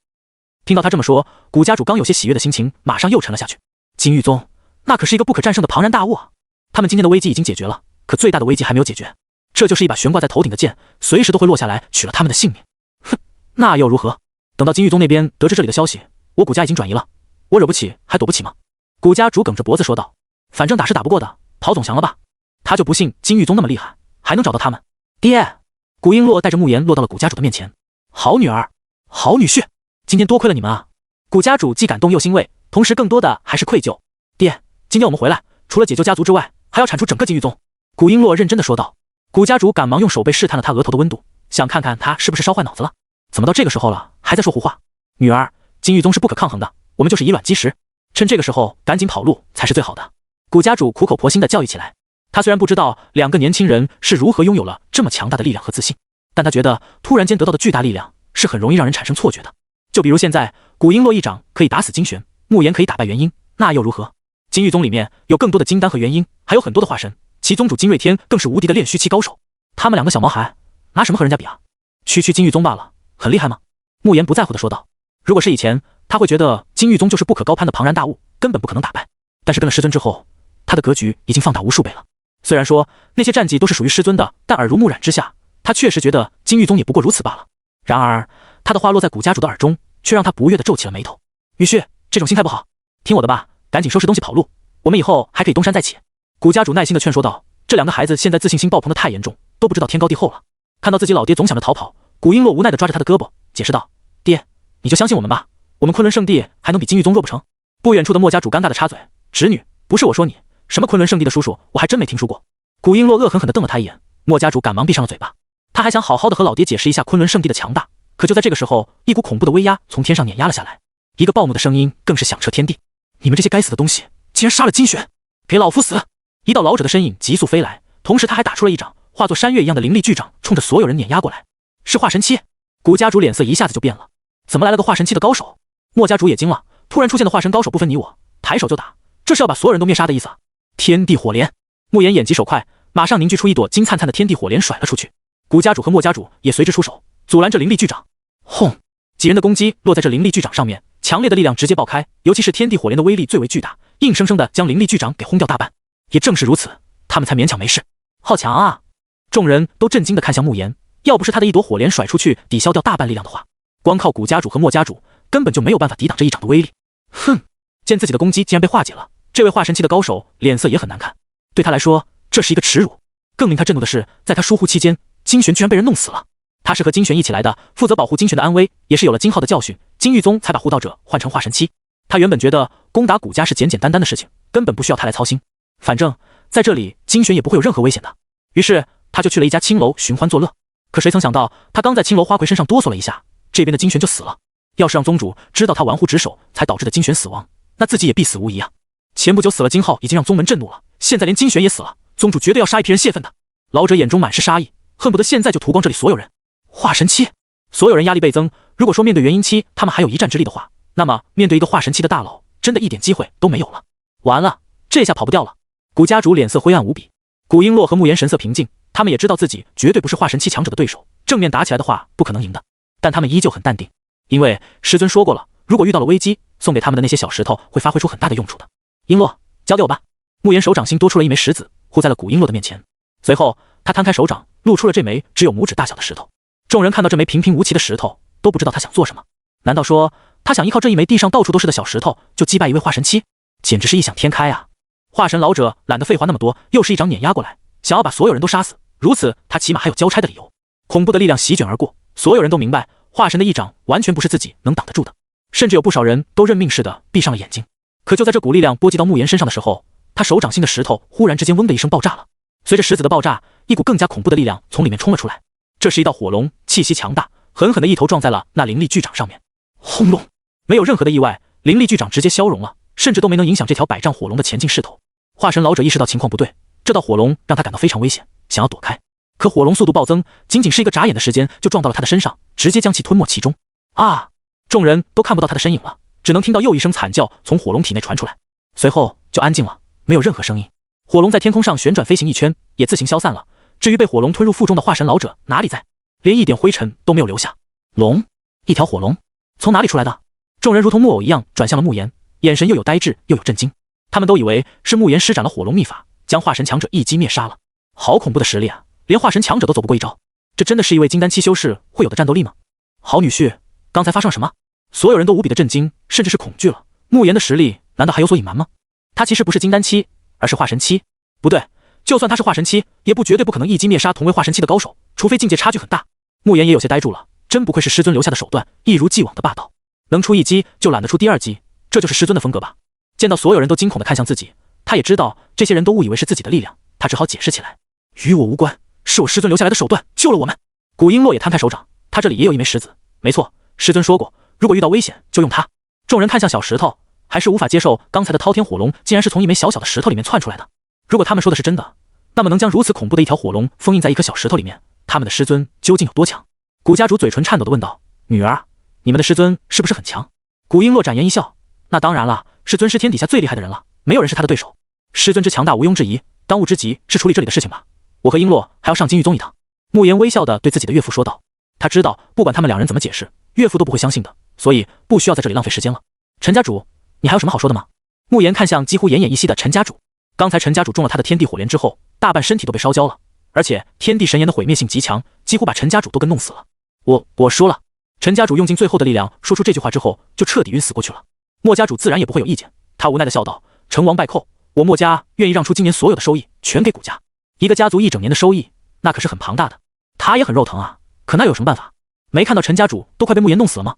听到他这么说，古家主刚有些喜悦的心情马上又沉了下去。金玉宗，那可是一个不可战胜的庞然大物啊！他们今天的危机已经解决了，可最大的危机还没有解决，这就是一把悬挂在头顶的剑，随时都会落下来取了他们的性命。哼，那又如何？等到金玉宗那边得知这里的消息，我古家已经转移了，我惹不起还躲不起吗？古家主梗着脖子说道。反正打是打不过的，跑总降了吧？他就不信金玉宗那么厉害，还能找到他们。爹！古璎珞带着慕言落到了古家主的面前。好女儿，好女婿，今天多亏了你们啊！古家主既感动又欣慰，同时更多的还是愧疚。爹，今天我们回来，除了解救家族之外，还要铲除整个金玉宗。古璎珞认真的说道。古家主赶忙用手背试探了他额头的温度，想看看他是不是烧坏脑子了。怎么到这个时候了，还在说胡话？女儿，金玉宗是不可抗衡的，我们就是以卵击石，趁这个时候赶紧跑路才是最好的。古家主苦口婆心的教育起来。他虽然不知道两个年轻人是如何拥有了这么强大的力量和自信，但他觉得突然间得到的巨大力量是很容易让人产生错觉的。就比如现在古璎珞一掌可以打死金玄，慕言可以打败元婴，那又如何？金玉宗里面有更多的金丹和元婴，还有很多的化身，其宗主金瑞天更是无敌的炼虚期高手。他们两个小毛孩拿什么和人家比啊？区区金玉宗罢了，很厉害吗？慕言不在乎的说道。如果是以前，他会觉得金玉宗就是不可高攀的庞然大物，根本不可能打败。但是跟了师尊之后，他的格局已经放大无数倍了。虽然说那些战绩都是属于师尊的，但耳濡目染之下，他确实觉得金玉宗也不过如此罢了。然而，他的话落在古家主的耳中，却让他不悦地皱起了眉头。雨旭，这种心态不好，听我的吧，赶紧收拾东西跑路，我们以后还可以东山再起。古家主耐心地劝说道。这两个孩子现在自信心爆棚的太严重，都不知道天高地厚了。看到自己老爹总想着逃跑，古璎珞无奈地抓着他的胳膊，解释道：爹，你就相信我们吧，我们昆仑圣地还能比金玉宗弱不成？不远处的墨家主尴尬地插嘴：侄女，不是我说你，什么昆仑圣地的叔叔，我还真没听说过。古璎珞恶狠狠地瞪了他一眼，墨家主赶忙闭上了嘴巴。他还想好好的和老爹解释一下昆仑圣地的强大，可就在这个时候，一股恐怖的威压从天上碾压了下来，一个暴怒的声音更是响彻天地：你们这些该死的东西，竟然杀了金玄，给老夫死！一道老者的身影急速飞来，同时他还打出了一掌，化作山岳一样的灵力巨掌，冲着所有人碾压过来。是化神期！古家主脸色一下子就变了，怎么来了个化神期的高手？墨家主也惊了，突然出现的化神高手不分你我，抬手就打，这是要把所有人都灭杀的意思啊！天地火莲！慕言眼疾手快，马上凝聚出一朵金灿灿的天地火莲甩了出去。古家主和墨家主也随之出手，阻拦着灵力巨掌。轰！几人的攻击落在这灵力巨掌上面，强烈的力量直接爆开，尤其是天地火莲的威力最为巨大，硬生生的将灵力巨掌给轰掉大半。也正是如此，他们才勉强没事。好强啊！众人都震惊地看向慕言，要不是他的一朵火莲甩出去抵消掉大半力量的话，光靠古家主和墨家主根本就没有办法抵挡这一掌的威力。哼！见自己的攻击竟然被化解了，这位化神期的高手脸色也很难看。对他来说，这是一个耻辱。更令他震怒的是，在他疏忽期间，金玄居然被人弄死了。他是和金玄一起来的，负责保护金玄的安危，也是有了金浩的教训，金玉宗才把护道者换成化神期。他原本觉得攻打古家是简简单单的事情，根本不需要他来操心。反正在这里，金玄也不会有任何危险的。于是他就去了一家青楼寻欢作乐。可谁曾想到，他刚在青楼花魁身上哆嗦了一下，这边的金玄就死了。要是让宗主知道他玩忽职守才导致的金玄死亡，那自己也必死无疑啊！前不久死了金浩，已经让宗门震怒了，现在连金玄也死了，宗主绝对要杀一批人泄愤的。老者眼中满是杀意，恨不得现在就屠光这里所有人。化神期，所有人压力倍增。如果说面对元婴期他们还有一战之力的话，那么面对一个化神期的大佬，真的一点机会都没有了。完了，这下跑不掉了。古家主脸色灰暗无比，古璎珞和慕言神色平静，他们也知道自己绝对不是化神期强者的对手，正面打起来的话不可能赢的。但他们依旧很淡定，因为师尊说过了，如果遇到了危机，送给他们的那些小石头会发挥出很大的用处的。璎珞，交给我吧。慕言手掌心多出了一枚石子，护在了古璎珞的面前。随后他摊开手掌，露出了这枚只有拇指大小的石头。众人看到这枚平平无奇的石头，都不知道他想做什么。难道说他想依靠这一枚地上到处都是的小石头就击败一位化神期？简直是异想天开啊！化神老者懒得废话那么多，又是一掌碾压过来，想要把所有人都杀死，如此他起码还有交差的理由。恐怖的力量席卷而过，所有人都明白化神的一掌完全不是自己能挡得住的，甚至有不少人都认命似的闭上了眼睛。可就在这股力量波及到慕言身上的时候，他手掌心的石头忽然之间嗡的一声爆炸了。随着石子的爆炸，一股更加恐怖的力量从里面冲了出来，这是一道火龙，气息强大，狠狠的一头撞在了那灵力巨掌上面。轰隆！没有任何的意外，灵力巨掌直接消融了，甚至都没能影响这条百丈火龙的前进势头。化神老者意识到情况不对，这道火龙让他感到非常危险，想要躲开。可火龙速度暴增，仅仅是一个眨眼的时间就撞到了他的身上，直接将其吞没其中。啊！众人都看不到他的身影了，只能听到又一声惨叫从火龙体内传出来，随后就安静了，没有任何声音。火龙在天空上旋转飞行一圈，也自行消散了。至于被火龙吞入腹中的化神老者哪里在，连一点灰尘都没有留下。龙，一条火龙，从哪里出来的？众人如同木偶一样转向了慕言，眼神又有呆滞又有震惊。他们都以为是慕言施展了火龙秘法，将化神强者一击灭杀了。好恐怖的实力啊，连化神强者都走不过一招，这真的是一位金丹期修士会有的战斗力吗？好女婿，刚才发生了什么？所有人都无比的震惊，甚至是恐惧了。慕言的实力难道还有所隐瞒吗？他其实不是金丹期，而是化神期。不对，就算他是化神期，也绝对不可能一击灭杀同为化神期的高手，除非境界差距很大。慕言也有些呆住了，真不愧是师尊留下的手段，一如既往的霸道，能出一击就懒得出第二击，这就是师尊的风格吧。见到所有人都惊恐地看向自己，他也知道这些人都误以为是自己的力量，他只好解释起来，与我无关，是我师尊留下来的手段救了我们。古璎珞也摊开手掌，他这里也有一枚石子，没错，师尊说过如果遇到危险就用它。众人看向小石头，还是无法接受刚才的滔天火龙竟然是从一枚小小的石头里面窜出来的。如果他们说的是真的，那么能将如此恐怖的一条火龙封印在一颗小石头里面，他们的师尊究竟有多强？古家主嘴唇颤抖地问道，女儿，你们的师尊是不是很强？古璎珞展颜一笑，那当然了，是尊师天底下最厉害的人了，没有人是他的对手。师尊之强大毋庸置疑，当务之急是处理这里的事情吧，我和璎珞还要上金玉宗一趟。慕言微笑地对自己的岳父说道。他知道，不管他们两人怎么解释，岳父都不会相信的，所以不需要在这里浪费时间了。陈家主，你还有什么好说的吗？慕言看向几乎奄奄一息的陈家主。刚才陈家主中了他的天地火莲之后，大半身体都被烧焦了，而且天地神炎的毁灭性极强，几乎把陈家主都给弄死了。我说了。陈家主用尽最后的力量说出这句话之后，就彻底晕死过去了。莫家主自然也不会有意见，他无奈地笑道：成王败寇，我莫家愿意让出今年所有的收益，全给谷家。一个家族一整年的收益，那可是很庞大的。他也很肉疼啊，可那有什么办法？没看到陈家主都快被慕言弄死了吗？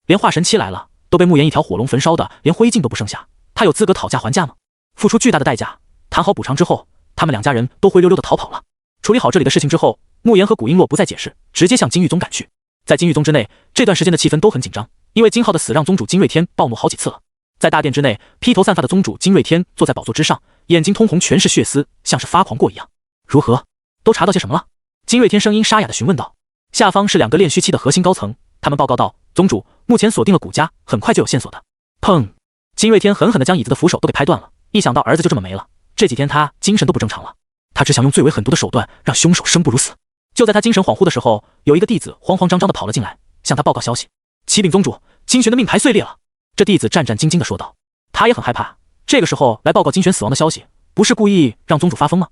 连化神期来了，都被慕言一条火龙焚烧的连灰烬都不剩下，他有资格讨价还价吗？付出巨大的代价，谈好补偿之后，他们两家人都灰溜溜的逃跑了。处理好这里的事情之后，慕言和古璎珞不再解释，直接向金玉宗赶去。在金玉宗之内，这段时间的气氛都很紧张，因为金浩的死让宗主金瑞天暴怒好几次了。在大殿之内，披头散发的宗主金瑞天坐在宝座之上，眼睛通红，全是血丝，像是发狂过一样。如何？都查到些什么了？金瑞天声音沙哑地询问道。下方是两个炼虚期的核心高层，他们报告道：宗主，目前锁定了谷家，很快就有线索的。砰！金瑞天狠狠地将椅子的扶手都给拍断了，一想到儿子就这么没了，这几天他精神都不正常了。他只想用最为狠毒的手段让凶手生不如死。就在他精神恍惚的时候，有一个弟子慌慌张张地跑了进来，向他报告消息：启禀宗主，金玄的命牌碎裂了。这弟子战战兢兢地说道。他也很害怕，这个时候来报告金玄死亡的消息，不是故意让宗主发疯吗？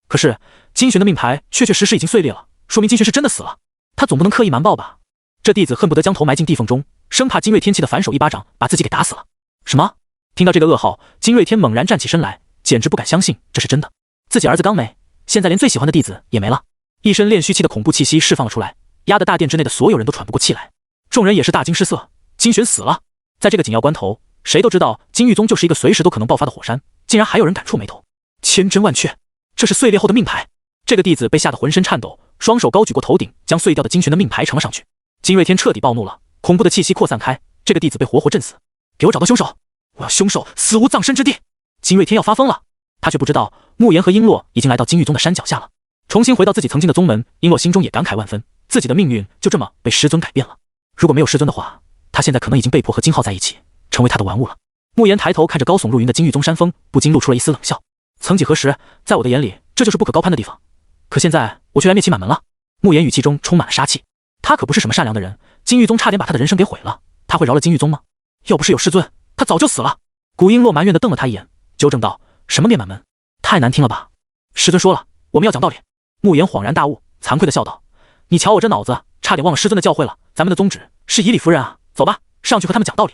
可是金玄的命牌确确实实已经碎裂了，说明金玄是真的死了，他总不能刻意瞒报吧？这弟子恨不得将头埋进地缝中，生怕金瑞天气的反手一巴掌把自己给打死了。什么？听到这个噩耗，金瑞天猛然站起身来，简直不敢相信这是真的。自己儿子刚没，现在连最喜欢的弟子也没了。一身炼虚气的恐怖气息释放了出来，压得大殿之内的所有人都喘不过气来。众人也是大惊失色，金玄死了。在这个紧要关头，谁都知道金玉宗就是一个随时都可能爆发的火山，竟然还有人敢触眉头。千真万确，这是碎裂后的命牌。这个弟子被吓得浑身颤抖，双手高举过头顶，将碎掉的金玄的命牌呈了上去。金瑞天彻底暴怒了，恐怖的气息扩散开，这个弟子被活活震死。给我找到凶手，我要凶手死无葬身之地。金瑞天要发疯了，他却不知道慕言和璎珞已经来到金玉宗的山脚下了。重新回到自己曾经的宗门，璎珞心中也感慨万分，自己的命运就这么被师尊改变了。如果没有师尊的话，他现在可能已经被迫和金浩在一起，成为他的玩物了。慕言抬头看着高耸入云的金玉宗山峰，不禁露出了一丝冷笑。曾几何时，在我的眼里，这就是不可高攀的地方，可现在我却来灭其满门了。慕言语气中充满了杀气，他可不是什么善良的人，金玉宗差点把他的人生给毁了，他会饶了金玉宗吗？要不是有师尊，他早就死了。古璎珞埋怨地瞪了他一眼，纠正道：什么灭满门？太难听了吧？师尊说了，我们要讲道理。慕言恍然大悟，惭愧地笑道：你瞧我这脑子，差点忘了师尊的教诲了，咱们的宗旨是以理服人啊，走吧，上去和他们讲道理。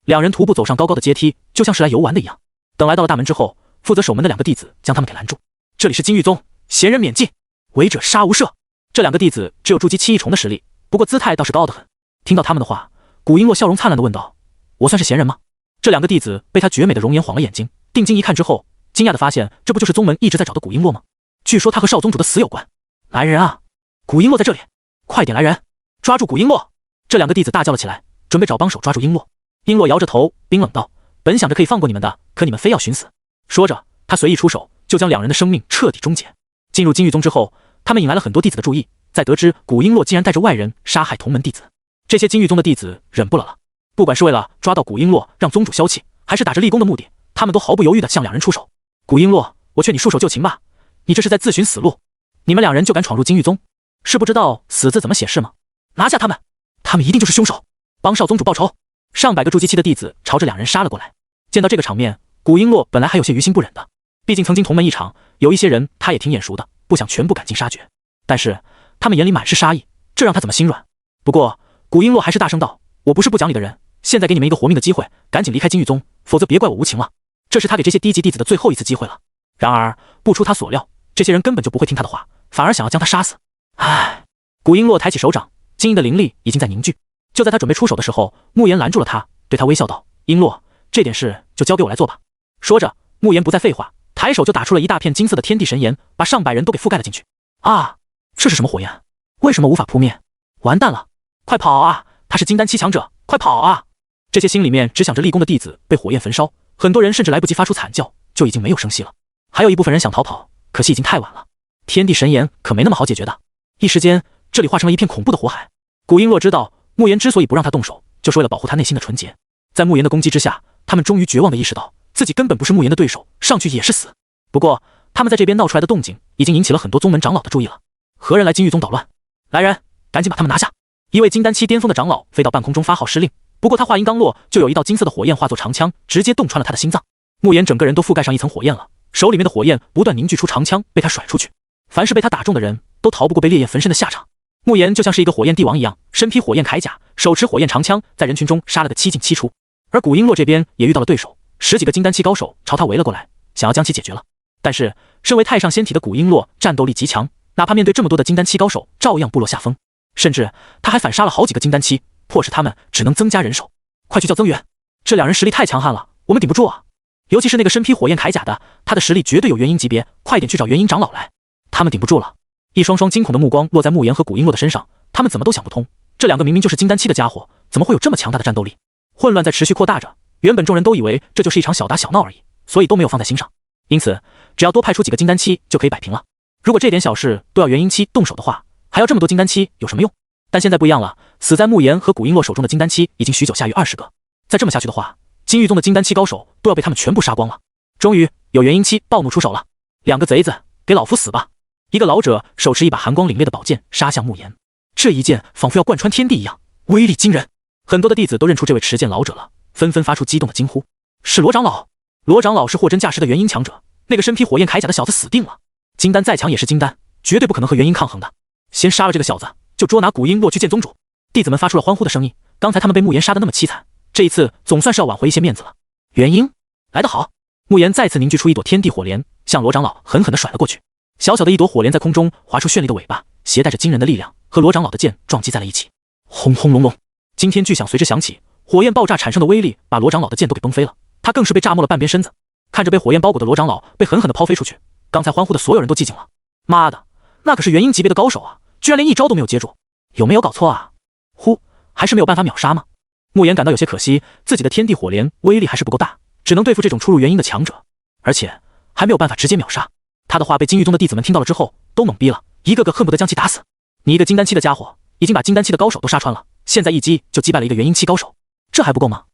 两人徒步走上高高的阶梯，就像是来游玩的一样。等来到了大门之后，负责守门的两个弟子将他们给拦住。这里是金玉宗，闲人免进，违者杀无赦。这两个弟子只有筑基期1重的实力，不过姿态倒是高傲得很。听到他们的话，古璎珞笑容灿烂地问道：我算是闲人吗？这两个弟子被他绝美的容颜晃了眼睛，定睛一看之后，惊讶地发现这不就是宗门一直在找的古璎珞吗？据说他和少宗主的死有关。来人啊，古璎珞在这里，快点来人，抓住古璎珞！这两个弟子大叫了起来，准备找帮手抓住璎珞。璎珞摇着头，冰冷道：本想着可以放过你们的，可你们非要寻死。说着，他随意出手，就将两人的生命彻底终结。进入金玉宗之后，他们引来了很多弟子的注意，在得知古璎珞竟然带着外人杀害同门弟子，这些金玉宗的弟子忍不了了。不管是为了抓到古璎珞让宗主消气，还是打着立功的目的，他们都毫不犹豫地向两人出手。古璎珞，我劝你束手就擒吧，你这是在自寻死路。你们两人就敢闯入金玉宗，是不知道死字怎么写是吗？拿下他们，他们一定就是凶手，帮少宗主报仇。上百个筑基期的弟子朝着两人杀了过来。见到这个场面，古璎珞本来还有些于心不忍的，毕竟曾经同门一场，有一些人他也挺眼熟的，不想全部赶尽杀绝。但是他们眼里满是杀意，这让他怎么心软？不过古璎珞还是大声道：我不是不讲理的人，现在给你们一个活命的机会，赶紧离开金玉宗，否则别怪我无情了。这是他给这些低级弟子的最后一次机会了。然而不出他所料，这些人根本就不会听他的话，反而想要将他杀死。唉，古璎珞抬起手掌，晶莹的灵力已经在凝聚。就在他准备出手的时候，慕言拦住了他，对他微笑道：璎珞，这点事就交给我来做吧。说着，慕言不再废话，抬手就打出了一大片金色的天地神炎，把上百人都给覆盖了进去。啊，这是什么火焰？为什么无法扑灭？完蛋了，快跑啊，他是金丹7强者，快跑啊！这些心里面只想着立功的弟子被火焰焚烧，很多人甚至来不及发出惨叫，就已经没有声息了。还有一部分人想逃跑，可惜已经太晚了。天地神炎可没那么好解决的。一时间，这里化成了一片恐怖的火海。古璎珞知道慕言之所以不让他动手，就是为了保护他内心的纯洁。在慕言的攻击之下，他们终于绝望地意识到自己根本不是慕言的对手，上去也是死。不过他们在这边闹出来的动静已经引起了很多宗门长老的注意了。何人来金玉宗捣乱？来人，赶紧把他们拿下！一位金丹期巅峰的长老飞到半空中发号施令，不过他话音刚落，就有一道金色的火焰化作长枪，直接洞穿了他的心脏。慕言整个人都覆盖上一层火焰了，手里面的火焰不断凝聚出长枪，被他甩出去。凡是被他打中的人都逃不过被烈焰焚身的下场。慕言就像是一个火焰帝王一样，身披火焰铠甲，手持火焰长枪，在人群中杀了个七进七出。而古璎珞这边也遇到了对手，10几个金丹期高手朝他围了过来，想要将其解决了。但是身为太上仙体的古璎珞战斗力极强，哪怕面对这么多的金丹期高手，照样不落下风。甚至他还反杀了好几个金丹期，迫使他们只能增加人手。快去叫增援！这两人实力太强悍了，我们顶不住啊！尤其是那个身披火焰铠甲的，他的实力绝对有元婴级别，快点去找元婴长老来！他们顶不住了。一双双惊恐的目光落在慕言和古璎珞的身上，他们怎么都想不通，这两个明明就是金丹期的家伙，怎么会有这么强大的战斗力？混乱在持续扩大着，原本众人都以为这就是一场小打小闹而已，所以都没有放在心上。因此，只要多派出几个金丹期就可以摆平了。如果这点小事都要元婴期动手的话，还要这么多金丹期有什么用？但现在不一样了，死在慕言和古璎珞手中的金丹期已经许久下于20个，再这么下去的话，金玉宗的金丹期高手都要被他们全部杀光了。终于有元婴期暴怒出手了，两个贼子，给老夫死吧！一个老者手持一把寒光凛冽的宝剑杀向慕言，这一剑仿佛要贯穿天地一样，威力惊人。很多的弟子都认出这位持剑老者了，纷纷发出激动的惊呼：是罗长老！罗长老是货真价实的元婴强者，那个身披火焰铠甲的小子死定了。金丹再强也是金丹，绝对不可能和元婴抗衡的。先杀了这个小子，就捉拿古璎珞去见宗主。弟子们发出了欢呼的声音，刚才他们被慕言杀得那么凄惨，这一次总算是要挽回一些面子了。元婴来得好！慕言再次凝聚出一朵天地火莲，向罗长老狠狠地甩了过去。小小的一朵火莲在空中划出绚丽的尾巴，携带着惊人的力量，和罗长老的剑撞击在了一起。轰轰隆隆，惊天巨响随之响起，火焰爆炸产生的威力把罗长老的剑都给崩飞了，他更是被炸没了半边身子。看着被火焰包裹的罗长老被狠狠地抛飞出去，刚才欢呼的所有人都寂静了。妈的，那可是元婴级别的高手啊，居然连一招都没有接住，有没有搞错啊？还是没有办法秒杀吗？慕言感到有些可惜，自己的天地火莲威力还是不够大，只能对付这种初入元婴的强者，而且还没有办法直接秒杀。他的话被金玉宗的弟子们听到了之后都懵逼了，一个个恨不得将其打死。你一个金丹期的家伙，已经把金丹期的高手都杀穿了，现在一击就击败了一个元婴期高手，这还不够吗？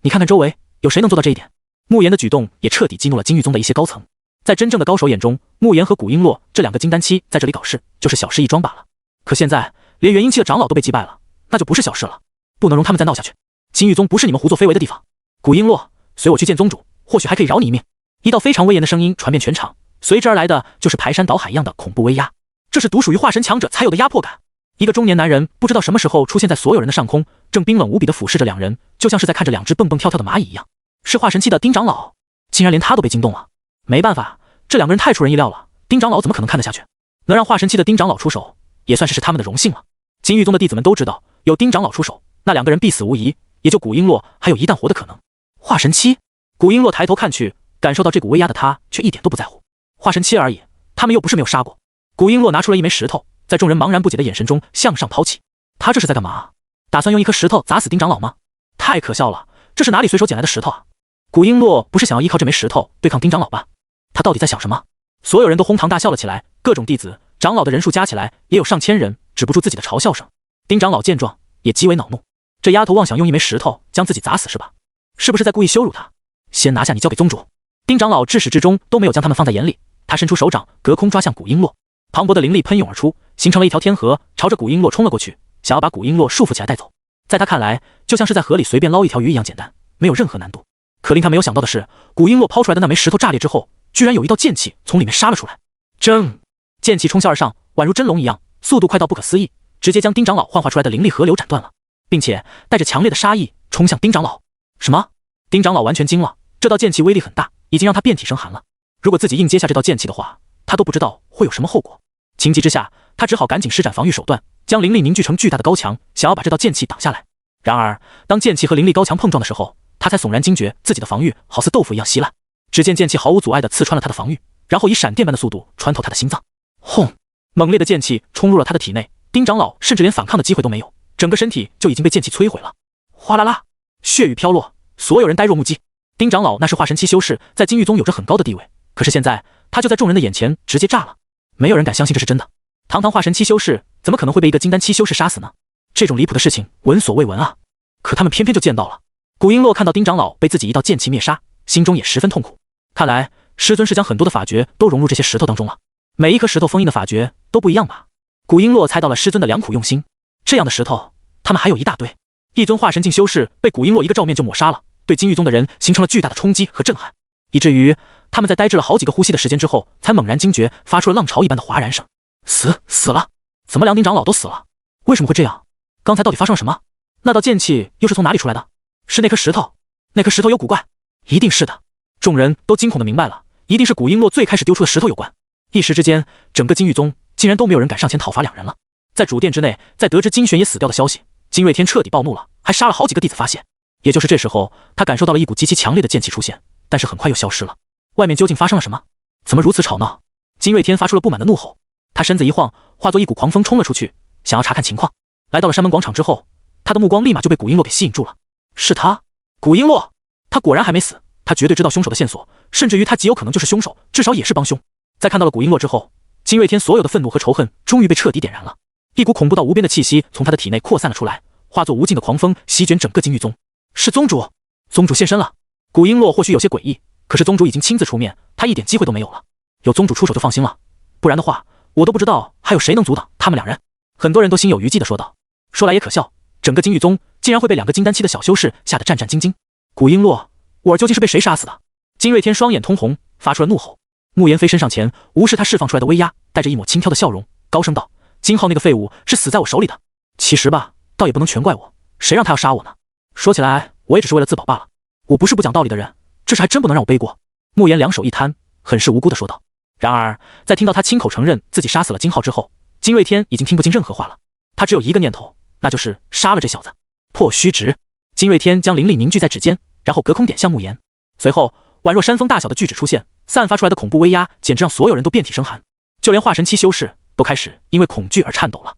你看看周围有谁能做到这一点？慕言的举动也彻底激怒了金玉宗的一些高层。在真正的高手眼中，慕言和古璎珞这两个金丹期在这里搞事就是小事一桩罢了，可现在连元婴期的长老都被击败了，那就不是小事了，不能容他们再闹下去。金玉宗不是你们胡作非为的地方。古璎珞，随我去见宗主，或许还可以饶你一命。一道非常威严的声音传遍全场，随之而来的就是排山倒海一样的恐怖威压，这是独属于化神强者才有的压迫感。一个中年男人不知道什么时候出现在所有人的上空，正冰冷无比地俯视着两人，就像是在看着两只蹦蹦跳跳的蚂蚁一样。是化神期的丁长老，竟然连他都被惊动了。没办法，这两个人太出人意料了，丁长老怎么可能看得下去？能让化神期的丁长老出手，也算是他们的荣幸了。金玉宗的弟子们都知道，有丁长老出手，那两个人必死无疑，也就古璎珞还有一旦活的可能。化神期，古璎珞抬头看去，感受到这股威压的他却一点都不在乎。化神期而已，他们又不是没有杀过。古璎珞拿出了一枚石头，在众人茫然不解的眼神中向上抛起。他这是在干嘛？打算用一颗石头砸死丁长老吗？太可笑了，这是哪里随手捡来的石头啊？古璎珞不是想要依靠这枚石头对抗丁长老吧？他到底在想什么？所有人都哄堂大笑了起来，各种弟子、长老的人数加起来也有上千人，止不住自己的嘲笑声。丁长老见状也极为恼怒，这丫头妄想用一枚石头将自己砸死是吧？是不是在故意羞辱他？先拿下你交给宗主。丁长老至始至终都没有将他们放在眼里，他伸出手掌隔空抓向古璎珞，磅礴的灵力喷涌而出，形成了一条天河，朝着古璎珞冲了过去，想要把古璎珞束缚起来带走。在他看来，就像是在河里随便捞一条鱼一样简单，没有任何难度。可令他没有想到的是，古璎珞抛出来的那枚石头炸裂之后，居然有一道剑气从里面杀了出来。正，剑气冲霄而上，宛如真龙一样，速度快到不可思议，直接将丁长老幻化出来的灵力河流斩断了，并且带着强烈的杀意冲向丁长老。什么？丁长老完全惊了，这道剑气威力很大，已经让他遍体生寒了。如果自己硬接下这道剑气的话，他都不知道会有什么后果。情急之下，他只好赶紧施展防御手段，将灵力凝聚成巨大的高墙，想要把这道剑气挡下来。然而，当剑气和灵力高墙碰撞的时候，他才悚然惊觉自己的防御好似豆腐一样稀烂。只见剑气毫无阻碍地刺穿了他的防御，然后以闪电般的速度穿透他的心脏。轰！猛烈的剑气冲入了他的体内，丁长老甚至连反抗的机会都没有，整个身体就已经被剑气摧毁了。哗啦啦，血雨飘落，所有人呆若木鸡。丁长老那是化神期修士，在金玉宗有着很高的地位，可是现在他就在众人的眼前直接炸了。没有人敢相信这是真的，堂堂化神期修士怎么可能会被一个金丹期修士杀死呢？这种离谱的事情闻所未闻啊！可他们偏偏就见到了。古璎珞看到丁长老被自己一道剑气灭杀，心中也十分痛苦。看来师尊是将很多的法诀都融入这些石头当中了。每一颗石头封印的法诀都不一样吧？古璎珞猜到了师尊的良苦用心，这样的石头他们还有一大堆。一尊化神境修士被古璎珞一个照面就抹杀了，对金玉宗的人形成了巨大的冲击和震撼，以至于他们在呆滞了好几个呼吸的时间之后，才猛然惊觉，发出了浪潮一般的哗然声。死了！怎么梁丁长老都死了？为什么会这样？刚才到底发生了什么？那道剑气又是从哪里出来的？是那颗石头？那颗石头有古怪？一定是的！众人都惊恐的明白了，一定是古璎珞最开始丢出的石头有关。一时之间，整个金玉宗竟然都没有人敢上前讨伐两人了。在主殿之内，在得知金玄也死掉的消息，金瑞天彻底暴怒了，还杀了好几个弟子发现。也就是这时候，他感受到了一股极其强烈的剑气出现，但是很快又消失了。外面究竟发生了什么？怎么如此吵闹？金瑞天发出了不满的怒吼，他身子一晃，化作一股狂风冲了出去，想要查看情况。来到了山门广场之后，他的目光立马就被古璎珞给吸引住了。是他，古璎珞，他果然还没死，他绝对知道凶手的线索，甚至于他极有可能就是凶手，至少也是帮凶。在看到了古璎珞之后，金瑞天所有的愤怒和仇恨终于被彻底点燃了，一股恐怖到无边的气息从他的体内扩散了出来，化作无尽的狂风，席卷整个金玉宗。是宗主，宗主现身了。古璎珞或许有些诡异，可是宗主已经亲自出面，他一点机会都没有了。有宗主出手就放心了，不然的话，我都不知道还有谁能阻挡他们两人。很多人都心有余悸地说道。说来也可笑，整个金玉宗竟然会被两个金丹期的小修士吓得战战兢兢。古璎珞，我儿究竟是被谁杀死的？金瑞天双眼通红，发出了怒吼。慕言飞身上前，无视他释放出来的威压，带着一抹轻佻的笑容，高声道：金浩那个废物是死在我手里的。其实吧，倒也不能全怪我，谁让他要杀我呢？说起来，我也只是为了自保罢了。我不是不讲道理的人，这事还真不能让我背锅。慕言两手一摊，很是无辜地说道。然而，在听到他亲口承认自己杀死了金浩之后，金瑞天已经听不进任何话了。他只有一个念头，那就是杀了这小子。破虚指！金瑞天将灵力凝聚在指尖，然后隔空点向慕言。随后，宛若山峰大小的巨指出现，散发出来的恐怖威压，简直让所有人都遍体生寒，就连化神期修士都开始因为恐惧而颤抖了。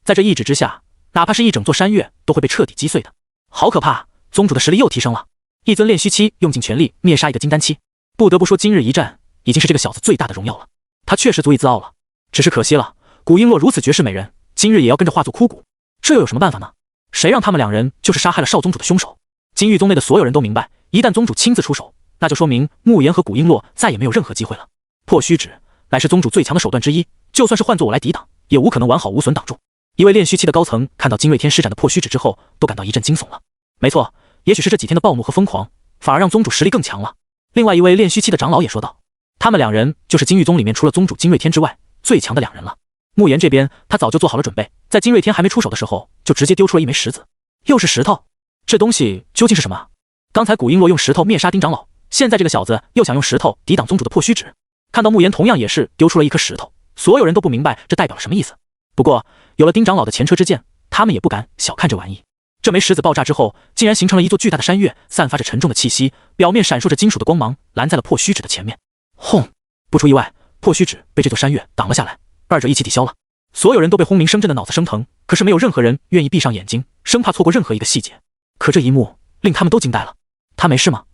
在这一指之下，哪怕是一整座山岳都会被彻底击碎的。好可怕！宗主的实力又提升了。一尊炼虚期用尽全力灭杀一个金丹期，不得不说今日一战已经是这个小子最大的荣耀了。他确实足以自傲了，只是可惜了，古璎珞如此绝世美人，今日也要跟着化作枯骨，这又有什么办法呢？谁让他们两人就是杀害了少宗主的凶手？金玉宗内的所有人都明白，一旦宗主亲自出手，那就说明慕言和古璎珞再也没有任何机会了。破虚指乃是宗主最强的手段之一，就算是换作我来抵挡，也无可能完好无损挡住。一位炼虚期的高层看到金瑞天施展的破虚指之后，都感到一阵惊悚了。没错，也许是这几天的暴怒和疯狂，反而让宗主实力更强了。另外一位炼虚期的长老也说道，他们两人就是金玉宗里面除了宗主金瑞天之外最强的两人了。慕言这边他早就做好了准备，在金瑞天还没出手的时候，就直接丢出了一枚石子。又是石头，这东西究竟是什么？刚才古璎珞用石头灭杀丁长老，现在这个小子又想用石头抵挡宗主的破虚指。看到慕言同样也是丢出了一颗石头，所有人都不明白这代表了什么意思。不过有了丁长老的前车之鉴，他们也不敢小看这玩意。这枚石子爆炸之后，竟然形成了一座巨大的山岳，散发着沉重的气息，表面闪烁着金属的光芒，拦在了破虚指的前面。轰！不出意外，破虚指被这座山岳挡了下来，二者一起抵消了。所有人都被轰鸣声震的脑子生疼，可是没有任何人愿意闭上眼睛，生怕错过任何一个细节。可这一幕令他们都惊呆了。他没事吗？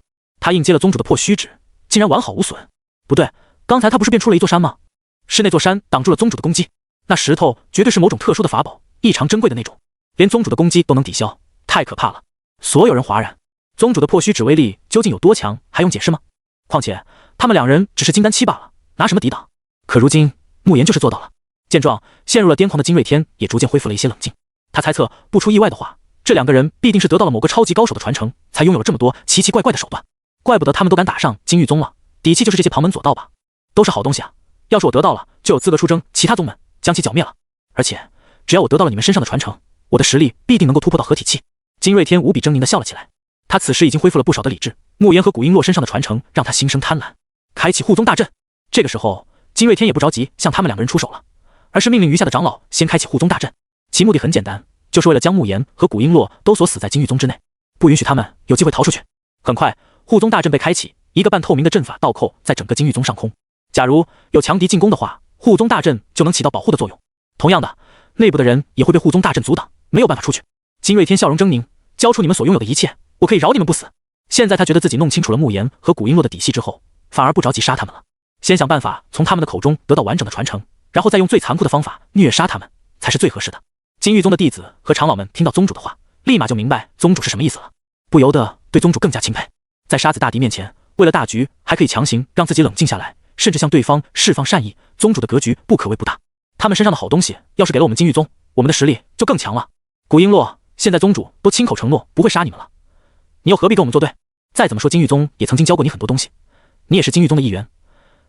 他硬接了宗主的破虚指，竟然完好无损。不对，刚才他不是变出了一座山吗？是那座山挡住了宗主的攻击。那石头绝对是某种特殊的法宝，异常珍贵的那种，连宗主的攻击都能抵消，太可怕了。所有人哗然，宗主的破虚指威力究竟有多强，还用解释吗？况且他们两人只是金丹期罢了，拿什么抵挡？可如今慕言就是做到了。见状，陷入了癫狂的金瑞天也逐渐恢复了一些冷静。他猜测，不出意外的话，这两个人必定是得到了某个超级高手的传承，才拥有了这么多奇奇怪怪的手段。怪不得他们都敢打上金玉宗了，底气就是这些旁门左道吧？都是好东西啊！要是我得到了，就有资格出征其他宗门，将其剿灭了。而且，只要我得到了你们身上的传承，我的实力必定能够突破到合体期。金瑞天无比狰狞地笑了起来。他此时已经恢复了不少的理智，慕言和古璎珞身上的传承让他心生贪婪。开启护宗大阵。这个时候，金瑞天也不着急向他们两个人出手了，而是命令余下的长老先开启护宗大阵。其目的很简单，就是为了将慕言和古璎珞都锁死在金玉宗之内，不允许他们有机会逃出去。很快，护宗大阵被开启，一个半透明的阵法倒扣在整个金玉宗上空。假如有强敌进攻的话，护宗大阵就能起到保护的作用。同样的，内部的人也会被护宗大阵阻挡，没有办法出去。金瑞天笑容狰狞，交出你们所拥有的一切，我可以饶你们不死。现在他觉得自己弄清楚了慕言和古璎珞的底细之后，反而不着急杀他们了，先想办法从他们的口中得到完整的传承，然后再用最残酷的方法虐杀他们，才是最合适的。金玉宗的弟子和长老们听到宗主的话，立马就明白宗主是什么意思了，不由得对宗主更加钦佩。在杀子大敌面前，为了大局还可以强行让自己冷静下来，甚至向对方释放善意，宗主的格局不可谓不大。他们身上的好东西，要是给了我们金玉宗，我们的实力就更强了。古璎珞，现在宗主都亲口承诺不会杀你们了，你又何必跟我们作对？再怎么说，金玉宗也曾经教过你很多东西，你也是金玉宗的一员，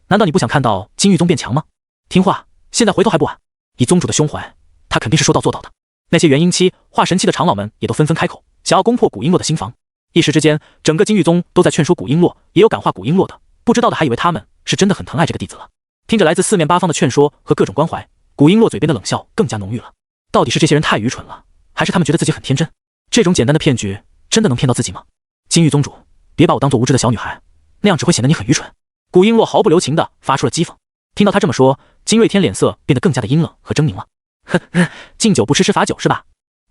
难道你不想看到金玉宗变强吗？听话，现在回头还不晚。以宗主的胸怀，他肯定是说到做到的。那些元婴期、化神期的长老们也都纷纷开口，想要攻破古璎珞的心防。一时之间，整个金玉宗都在劝说古璎珞，也有感化古璎珞的，不知道的还以为他们是真的很疼爱这个弟子了。听着来自四面八方的劝说和各种关怀，古璎珞嘴边的冷笑更加浓郁了。到底是这些人太愚蠢了，还是他们觉得自己很天真？这种简单的骗局真的能骗到自己吗？金玉宗主，别把我当做无知的小女孩，那样只会显得你很愚蠢。古璎珞毫不留情地发出了讥讽。听到他这么说，金瑞天脸色变得更加的阴冷和狰狞了。哼，敬酒不吃吃罚酒是吧？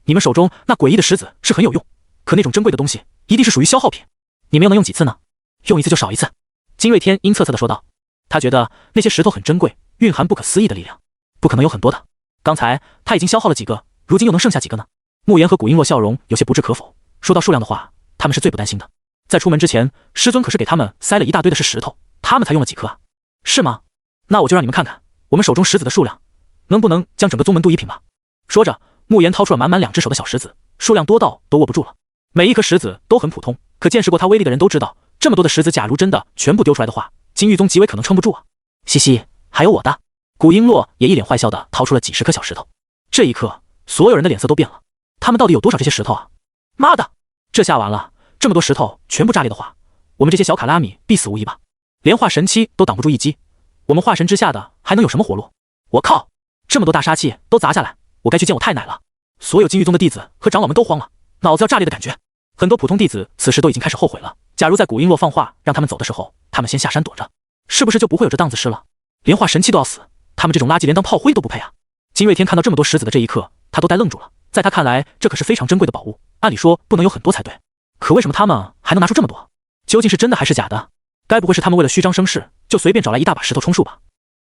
你们手中那诡异的石子是很有用，可那种珍贵的东西一定是属于消耗品，你们又能用几次呢？用一次就少一次。金瑞天阴恻恻地说道。他觉得那些石头很珍贵，蕴含不可思议的力量，不可能有很多的。刚才他已经消耗了几个，如今又能剩下几个呢？慕言和古璎珞笑容有些不置可否。说到数量的话，他们是最不担心的。在出门之前，师尊可是给他们塞了一大堆的是石头，他们才用了几颗啊？是吗？那我就让你们看看我们手中石子的数量，能不能将整个宗门镀一品吧。说着，慕言掏出了满满2只手的小石子，数量多到都握不住了。每一颗石子都很普通，可见识过它威力的人都知道，这么多的石子假如真的全部丢出来的话，金玉宗极为可能撑不住啊。嘻嘻，还有我的。古璎珞也一脸坏笑的掏出了几十颗小石头。这一刻，所有人的脸色都变了。他们到底有多少这些石头啊？妈的，这下完了，这么多石头全部炸裂的话，我们这些小卡拉米必死无疑吧。连化神期都挡不住一击，我们化神之下的还能有什么活路？我靠，这么多大杀器都砸下来，我该去见我太奶了。所有金玉宗的弟子和长老们都慌了，脑子要炸裂的感觉。很多普通弟子此时都已经开始后悔了，假如在古璎珞放话让他们走的时候，他们先下山躲着，是不是就不会有这档子事了？连化神期都要死，他们这种垃圾连当炮灰都不配啊！金瑞天看到这么多石子的这一刻，他都呆愣住了。在他看来，这可是非常珍贵的宝物，按理说不能有很多才对，可为什么他们还能拿出这么多？究竟是真的还是假的？该不会是他们为了虚张声势，就随便找来一大把石头充数吧？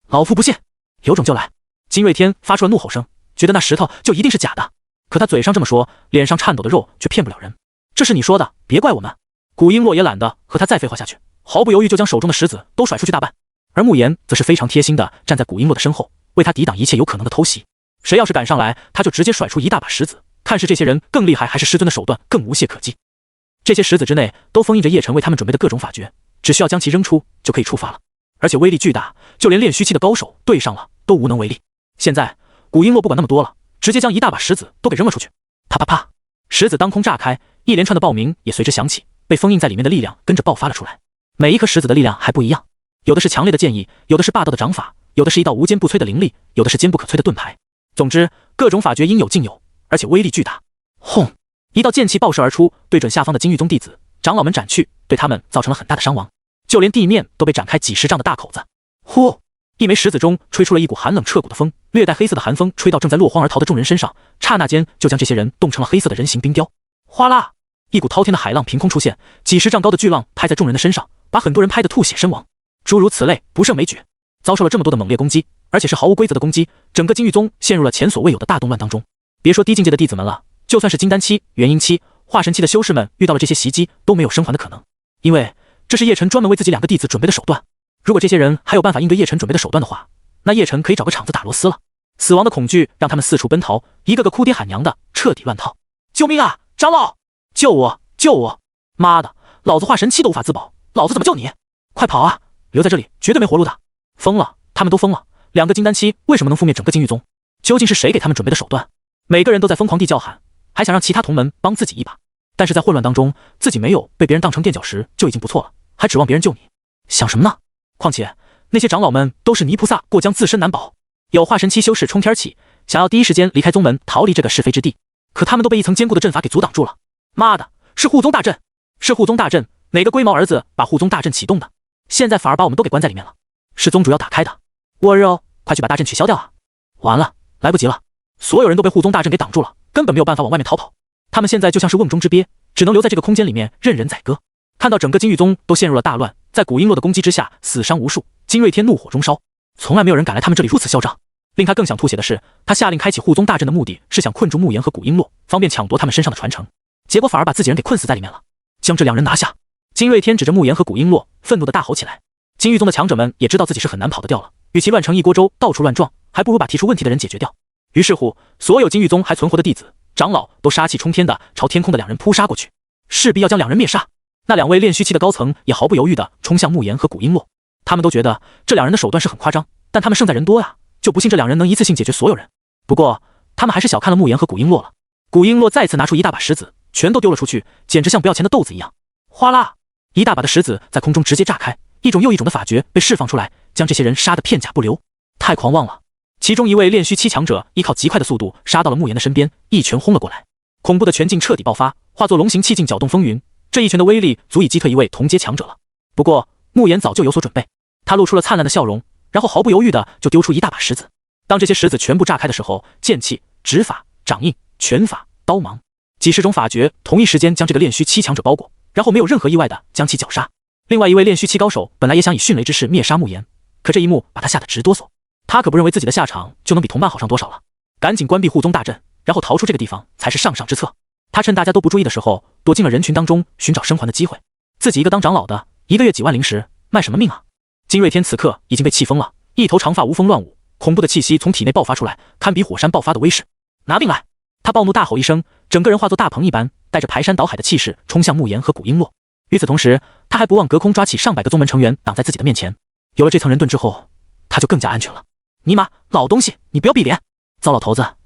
老夫不信，有种就来！金瑞天发出了怒吼声，觉得那石头就一定是假的，可他嘴上这么说，脸上颤抖的肉却骗不了人。这是你说的，别怪我们。古璎珞也懒得和他再废话下去，毫不犹豫就将手中的石子都甩出去大半。而慕言则是非常贴心的站在古璎珞的身后，为他抵挡一切有可能的偷袭。谁要是敢上来，他就直接甩出一大把石子，看是这些人更厉害，还是师尊的手段更无懈可击。这些石子之内都封印着叶晨为他们准备的各种法诀，只需要将其扔出就可以触发了，而且威力巨大，就连炼虚期的高手对上了都无能为力。现在古璎珞不管那么多了，直接将一大把石子都给扔了出去。啪啪啪，石子当空炸开，一连串的爆鸣也随之响起，被封印在里面的力量跟着爆发了出来。每一颗石子的力量还不一样，有的是强烈的剑意，有的是霸道的掌法，有的是一道无坚不摧的灵力，有的是坚不可摧的盾牌。总之，各种法诀应有尽有，而且威力巨大。轰！一道剑气爆射而出，对准下方的金玉宗弟子、长老们斩去，对他们造成了很大的伤亡，就连地面都被展开几十丈的大口子。呼！一枚石子中吹出了一股寒冷彻骨的风，略带黑色的寒风吹到正在落荒而逃的众人身上，刹那间就将这些人冻成了黑色的人形冰雕。哗啦！一股滔天的海浪凭空出现，几十丈高的巨浪拍在众人的身上，把很多人拍得吐血身亡。诸如此类不胜枚举。遭受了这么多的猛烈攻击，而且是毫无规则的攻击，整个金玉宗陷入了前所未有的大动乱当中。别说低境界的弟子们了，就算是金丹期、元婴期、化神期的修士们，遇到了这些袭击都没有生还的可能，因为这是叶晨专门为自己2个弟子准备的手段。如果这些人还有办法应对叶晨准备的手段的话，那叶晨可以找个场子打螺丝了。死亡的恐惧让他们四处奔逃，一个个哭爹喊娘的，彻底乱套。救命啊！长老，救我！救我！妈的，老子化神期都无法自保，老子怎么救你？快跑啊！留在这里绝对没活路的。疯了，他们都疯了！2个金丹期为什么能覆灭整个金玉宗？究竟是谁给他们准备的手段？每个人都在疯狂地叫喊，还想让其他同门帮自己一把。但是在混乱当中，自己没有被别人当成垫脚石就已经不错了，还指望别人救你，想什么呢？况且那些长老们都是泥菩萨过江，自身难保。有化神期修士冲天起，想要第一时间离开宗门，逃离这个是非之地，可他们都被一层坚固的阵法给阻挡住了。妈的，是护宗大阵！是护宗大阵！哪个龟毛儿子把护宗大阵启动的？现在反而把我们都给关在里面了。是宗主要打开的，我日哦，快去把大阵取消掉啊！完了，来不及了，所有人都被护宗大阵给挡住了，根本没有办法往外面逃跑。他们现在就像是瓮中之鳖，只能留在这个空间里面任人宰割。看到整个金玉宗都陷入了大乱，在古璎珞的攻击之下死伤无数，金瑞天怒火中烧，从来没有人敢来他们这里如此嚣张。令他更想吐血的是，他下令开启护宗大阵的目的是想困住慕言和古璎珞，方便抢夺他们身上的传承，结果反而把自己人给困死在里面了。将这2人拿下！金瑞天指着慕言和古璎珞，愤怒地大吼起来。金玉宗的强者们也知道自己是很难跑得掉了，与其乱成一锅粥，到处乱撞，还不如把提出问题的人解决掉。于是乎，所有金玉宗还存活的弟子、长老都杀气冲天的朝天空的两人扑杀过去，势必要将两人灭杀。那两位炼虚期的高层也毫不犹豫地冲向慕言和古璎珞，他们都觉得这两人的手段是很夸张，但他们胜在人多呀，就不信这两人能一次性解决所有人。不过他们还是小看了慕言和古璎珞了。古璎珞再次拿出一大把石子，全都丢了出去，简直像不要钱的豆子一样。哗啦，一大把的石子在空中直接炸开，一种又一种的法诀被释放出来，将这些人杀得片甲不留。太狂妄了！其中一位炼虚期强者依靠极快的速度杀到了慕言的身边，一拳轰了过来。恐怖的拳劲彻底爆发，化作龙形气劲搅动风云。这一拳的威力足以击退一位同阶强者了。不过慕言早就有所准备，他露出了灿烂的笑容，然后毫不犹豫的就丢出一大把石子。当这些石子全部炸开的时候，剑气、指法、掌印、拳法、刀芒，几十种法诀同一时间将这个炼虚期强者包裹，然后没有任何意外的将其绞杀。另外一位炼虚期高手本来也想以迅雷之势灭杀慕言，可这一幕把他吓得直哆嗦。他可不认为自己的下场就能比同伴好上多少了，赶紧关闭护宗大阵，然后逃出这个地方才是上之策。他趁大家都不注意的时候，躲进了人群当中，寻找生还的机会。自己一个当长老的，一个月几万灵石，卖什么命啊？金瑞天此刻已经被气疯了，一头长发无风乱舞，恐怖的气息从体内爆发出来，堪比火山爆发的威势。拿命来！他暴怒大吼一声，整个人化作大鹏一般，带着排山倒海的气势冲向慕言和古璎珞。与此同时，他还不忘隔空抓起上百个宗门成员挡在自己的面前。有了这层人盾之后，他就更加安全了。尼玛，老东西，你不要闭脸！糟老头子，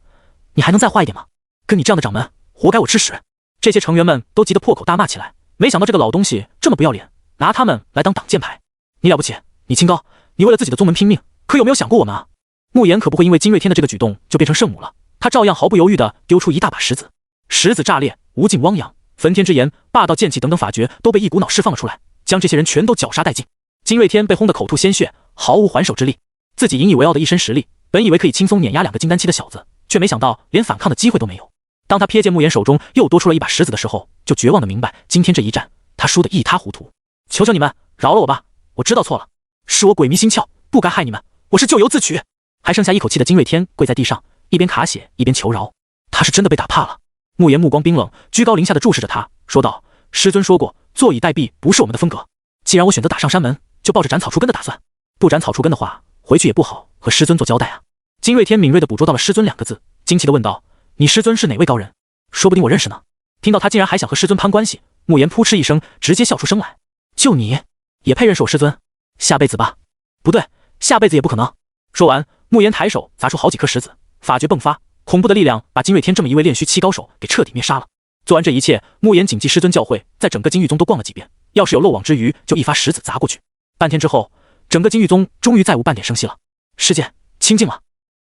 你还能再坏一点吗？跟你这样的掌门，活该我吃屎！这些成员们都急得破口大骂起来，没想到这个老东西这么不要脸，拿他们来当挡箭牌。你了不起，你清高，你为了自己的宗门拼命，可有没有想过我们啊？慕言可不会因为金瑞天的这个举动就变成圣母了，他照样毫不犹豫地丢出一大把石子，石子炸裂，无尽汪洋，焚天之炎、霸道剑气等等法诀都被一股脑释放了出来，将这些人全都绞杀殆尽。金瑞天被轰得口吐鲜血，毫无还手之力。自己引以为傲的一身实力，本以为可以轻松碾压两个金丹期的小子，却没想到连反抗的机会都没有。当他瞥见慕言手中又多出了一把石子的时候，就绝望的明白，今天这一战他输得一塌糊涂。求求你们饶了我吧，我知道错了，是我鬼迷心窍，不该害你们，我是咎由自取。还剩下一口气的金瑞天跪在地上，一边卡血一边求饶。他是真的被打怕了。慕言目光冰冷，居高临下的注视着他，说道：师尊说过，坐以待毙不是我们的风格。既然我选择打上山门，就抱着斩草除根的打算。不斩草除根的话，回去也不好和师尊做交代啊。金瑞天敏锐地捕捉到了师尊两个字，惊奇地问道：你师尊是哪位高人？说不定我认识呢。听到他竟然还想和师尊攀关系，慕言扑哧一声，直接笑出声来。就你也配认识我师尊？下辈子吧。不对，下辈子也不可能。说完，慕言抬手砸出好几颗石子，法诀迸发，恐怖的力量把金瑞天这么一位炼虚期高手给彻底灭杀了。做完这一切，慕言谨记师尊教诲，在整个金玉宗都逛了几遍，要是有漏网之鱼，就一发石子砸过去。半天之后，整个金玉宗终于再无半点声息了，世界清静了。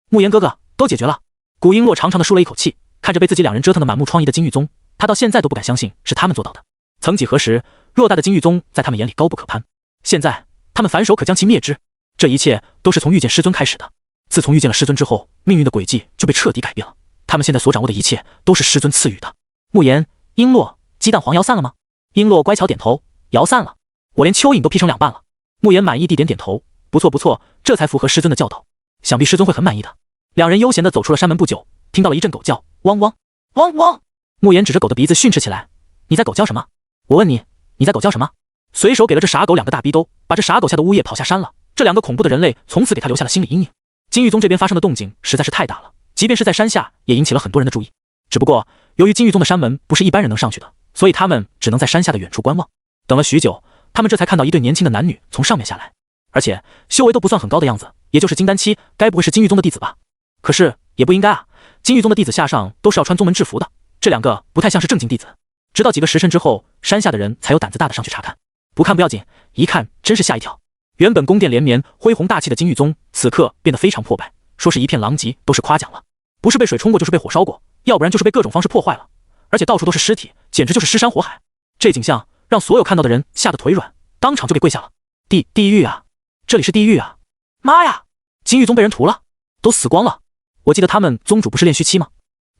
慕言哥哥，都解决了。古璎珞长长的舒了一口气，看着被自己两人折腾的满目疮痍的金玉宗，他到现在都不敢相信是他们做到的。曾几何时，偌大的金玉宗在他们眼里高不可攀，现在他们反手可将其灭之。这一切都是从遇见师尊开始的。自从遇见了师尊之后，命运的轨迹就被彻底改变了。他们现在所掌握的一切都是师尊赐予的。慕言、璎珞，鸡蛋黄摇散了吗？璎珞乖巧点头，摇散了。我连蚯蚓都劈成两半了。慕言满意地点点头，不错不错，这才符合师尊的教导，想必师尊会很满意的。两人悠闲地走出了山门不久，听到了一阵狗叫，汪汪汪汪。慕言指着狗的鼻子训斥起来：你在狗叫什么？我问你，你在狗叫什么？随手给了这傻狗两个大逼兜，把这傻狗吓得呜咽跑下山了。这两个恐怖的人类从此给他留下了心理阴影。金玉宗这边发生的动静实在是太大了，即便是在山下也引起了很多人的注意。只不过由于金玉宗的山门不是一般人能上去的，所以他们只能在山下的远处观望。等了许久，他们这才看到一对年轻的男女从上面下来，而且修为都不算很高的样子，也就是金丹期，该不会是金玉宗的弟子吧？可是也不应该啊，金玉宗的弟子下上都是要穿宗门制服的，这两个不太像是正经弟子。直到几个时辰之后，山下的人才有胆子大的上去查看。不看不要紧，一看真是吓一跳。原本宫殿连绵、恢宏大气的金玉宗，此刻变得非常破败，说是一片狼藉都是夸奖了。不是被水冲过，就是被火烧过，要不然就是被各种方式破坏了，而且到处都是尸体，简直就是尸山火海。这景象让所有看到的人吓得腿软，当场就给跪下了。地狱啊，这里是地狱啊！妈呀，金玉宗被人屠了，都死光了。我记得他们宗主不是炼虚期吗？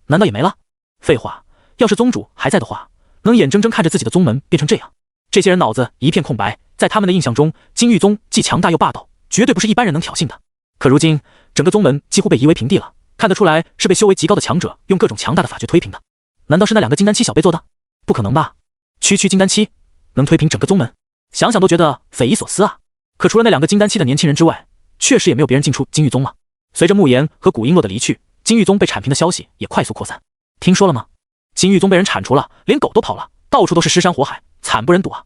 难道也没了？废话，要是宗主还在的话，能眼睁睁看着自己的宗门变成这样？这些人脑子一片空白，在他们的印象中，金玉宗既强大又霸道，绝对不是一般人能挑衅的。可如今，整个宗门几乎被夷为平地了，看得出来是被修为极高的强者用各种强大的法诀推平的。难道是那两个金丹期小辈做的？不可能吧？区金丹期能推平整个宗门，想想都觉得匪夷所思啊。可除了那两个金丹期的年轻人之外，确实也没有别人进出金玉宗了。随着慕言和古璎珞的离去，金玉宗被铲平的消息也快速扩散。听说了吗？金玉宗被人铲除了，连狗都跑了，到处都是尸山火海，惨不忍睹啊！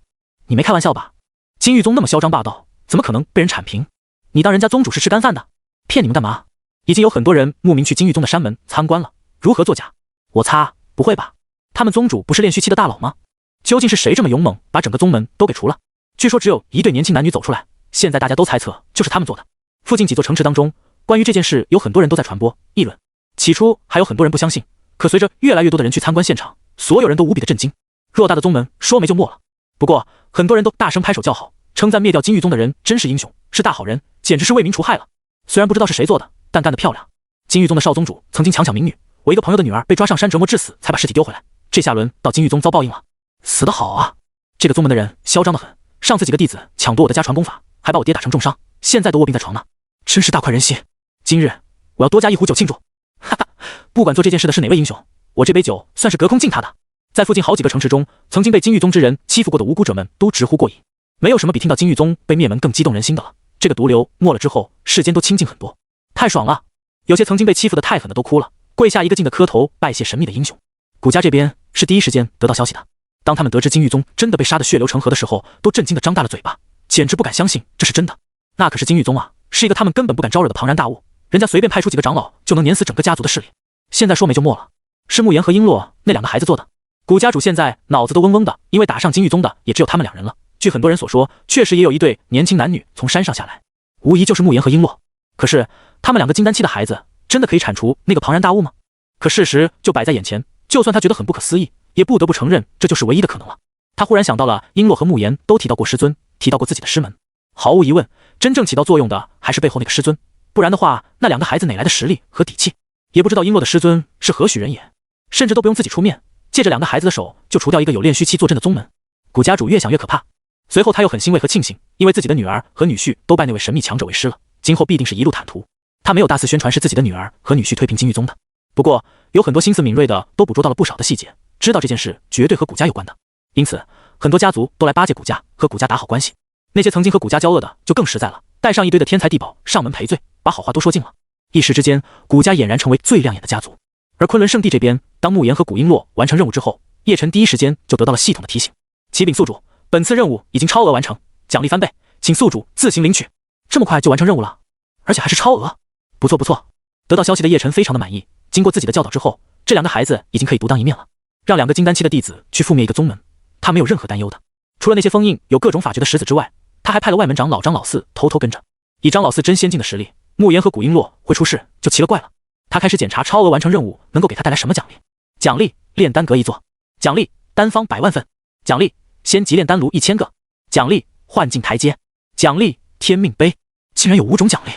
你没开玩笑吧？金玉宗那么嚣张霸道，怎么可能被人铲平？你当人家宗主是吃干饭的？骗你们干嘛？已经有很多人慕名去金玉宗的山门参观了，如何作假？我擦，不会吧？他们宗主不是炼虚期的大佬吗？究竟是谁这么勇猛，把整个宗门都给除了？据说只有一对年轻男女走出来，现在大家都猜测就是他们做的。附近几座城池当中，关于这件事有很多人都在传播议论。起初还有很多人不相信，可随着越来越多的人去参观现场，所有人都无比的震惊。偌大的宗门说没就没了。不过很多人都大声拍手叫好，称赞灭掉金玉宗的人真是英雄，是大好人，简直是为民除害了。虽然不知道是谁做的，但干得漂亮。金玉宗的少宗主曾经强抢民女，我一个朋友的女儿被抓上山折磨致死，才把尸体丢回来。这下轮到金玉宗遭报应了。死得好啊！这个宗门的人嚣张得很，上次几个弟子抢夺我的家传功法，还把我爹打成重伤，现在都卧病在床呢，真是大快人心。今日我要多加一壶酒庆祝。哈哈，不管做这件事的是哪位英雄，我这杯酒算是隔空敬他的。在附近好几个城池中，曾经被金玉宗之人欺负过的无辜者们都直呼过瘾。没有什么比听到金玉宗被灭门更激动人心的了。这个毒瘤没了之后，世间都清静很多，太爽了。有些曾经被欺负的太狠的都哭了，跪下一个劲的磕头拜谢神秘的英雄。古家这边是第一时间得到消息的。当他们得知金玉宗真的被杀得血流成河的时候，都震惊的张大了嘴巴，简直不敢相信这是真的。那可是金玉宗啊，是一个他们根本不敢招惹的庞然大物，人家随便派出几个长老就能碾死整个家族的势力。现在说没就没了，是慕言和璎珞那两个孩子做的。古家主现在脑子都嗡嗡的，因为打上金玉宗的也只有他们两人了。据很多人所说，确实也有一对年轻男女从山上下来，无疑就是慕言和璎珞。可是他们两个金丹期的孩子真的可以铲除那个庞然大物吗？可事实就摆在眼前，就算他觉得很不可思议，也不得不承认这就是唯一的可能了。他忽然想到了璎珞和慕言都提到过师尊，提到过自己的师门，毫无疑问，真正起到作用的还是背后那个师尊，不然的话，那两个孩子哪来的实力和底气？也不知道璎珞的师尊是何许人也，甚至都不用自己出面，借着两个孩子的手就除掉一个有炼虚期坐镇的宗门。古家主越想越可怕，随后他又很欣慰和庆幸，因为自己的女儿和女婿都拜那位神秘强者为师了，今后必定是一路坦途。他没有大肆宣传是自己的女儿和女婿推平金玉宗的，不过有很多心思敏锐的都捕捉到了不少的细节，知道这件事绝对和古家有关的，因此很多家族都来巴结古家，和古家打好关系。那些曾经和古家交恶的就更实在了，带上一堆的天才地宝上门赔罪，把好话都说尽了。一时之间，古家俨然成为最亮眼的家族。而昆仑圣地这边，当慕言和古璎珞完成任务之后，叶晨第一时间就得到了系统的提醒：启禀宿主，本次任务已经超额完成，奖励翻倍，请宿主自行领取。这么快就完成任务了，而且还是超额，不错不错。得到消息的叶晨非常的满意，经过自己的教导之后，这两个孩子已经可以独当一面了。让两个金丹期的弟子去覆灭一个宗门，他没有任何担忧的。除了那些封印有各种法诀的石子之外，他还派了外门长老张老四偷偷跟着。以张老四真仙境的实力，慕言和古璎珞会出事就奇了怪了。他开始检查超额完成任务能够给他带来什么奖励。奖励炼丹阁1座，奖励丹方100万份，奖励仙级炼丹炉1000个，奖励幻境台阶，奖励天命碑。竟然有5种奖励，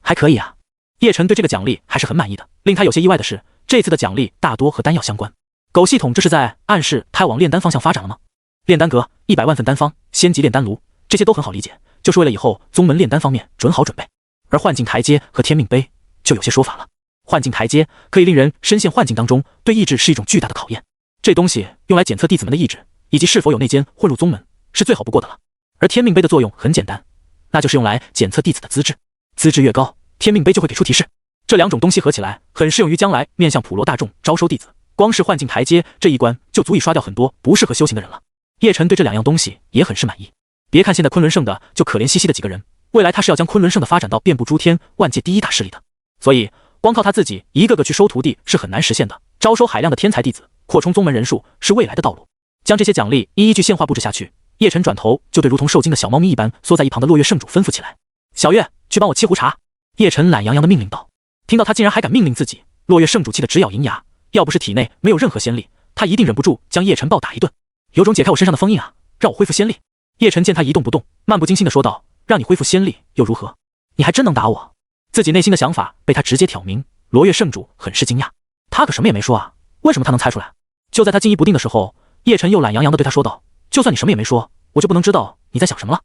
还可以啊。叶晨对这个奖励还是很满意的。令他有些意外的是，这次的奖励大多和丹药相关。狗系统这是在暗示他往炼丹方向发展了吗？炼丹阁100万份丹方，仙级炼丹炉，这些都很好理解，就是为了以后宗门炼丹方面准好准备。而幻境台阶和天命碑就有些说法了。幻境台阶可以令人深陷幻境当中，对意志是一种巨大的考验。这东西用来检测弟子们的意志，以及是否有内奸混入宗门，是最好不过的了。而天命碑的作用很简单，那就是用来检测弟子的资质，资质越高，天命碑就会给出提示。这两种东西合起来，很适用于将来面向普罗大众招收弟子。光是幻境台阶这一关，就足以刷掉很多不适合修行的人了。叶晨对这2样东西也很是满意。别看现在昆仑圣的就可怜兮兮的几个人，未来他是要将昆仑圣的发展到遍布诸天万界第1大势力的。所以光靠他自己一个个去收徒弟是很难实现的，招收海量的天才弟子，扩充宗门人数是未来的道路。将这些奖励一一具现化布置下去，叶晨转头就对如同受惊的小猫咪一般缩在一旁的落月圣主吩咐起来：小月，去帮我沏壶茶。叶晨懒洋洋的命令道。听到他竟然还敢命令自己，落月圣主气得直咬银牙，要不是体内没有任何仙力，他一定忍不住将叶晨暴打一顿。有种解开我身上的封印啊，让我恢复仙力。叶晨见他一动不动，漫不经心地说道：让你恢复仙力又如何？你还真能打我？自己内心的想法被他直接挑明，罗月圣主很是惊讶。他可什么也没说啊，为什么他能猜出来？就在他惊疑不定的时候，叶晨又懒洋洋地对他说道：就算你什么也没说，我就不能知道你在想什么了？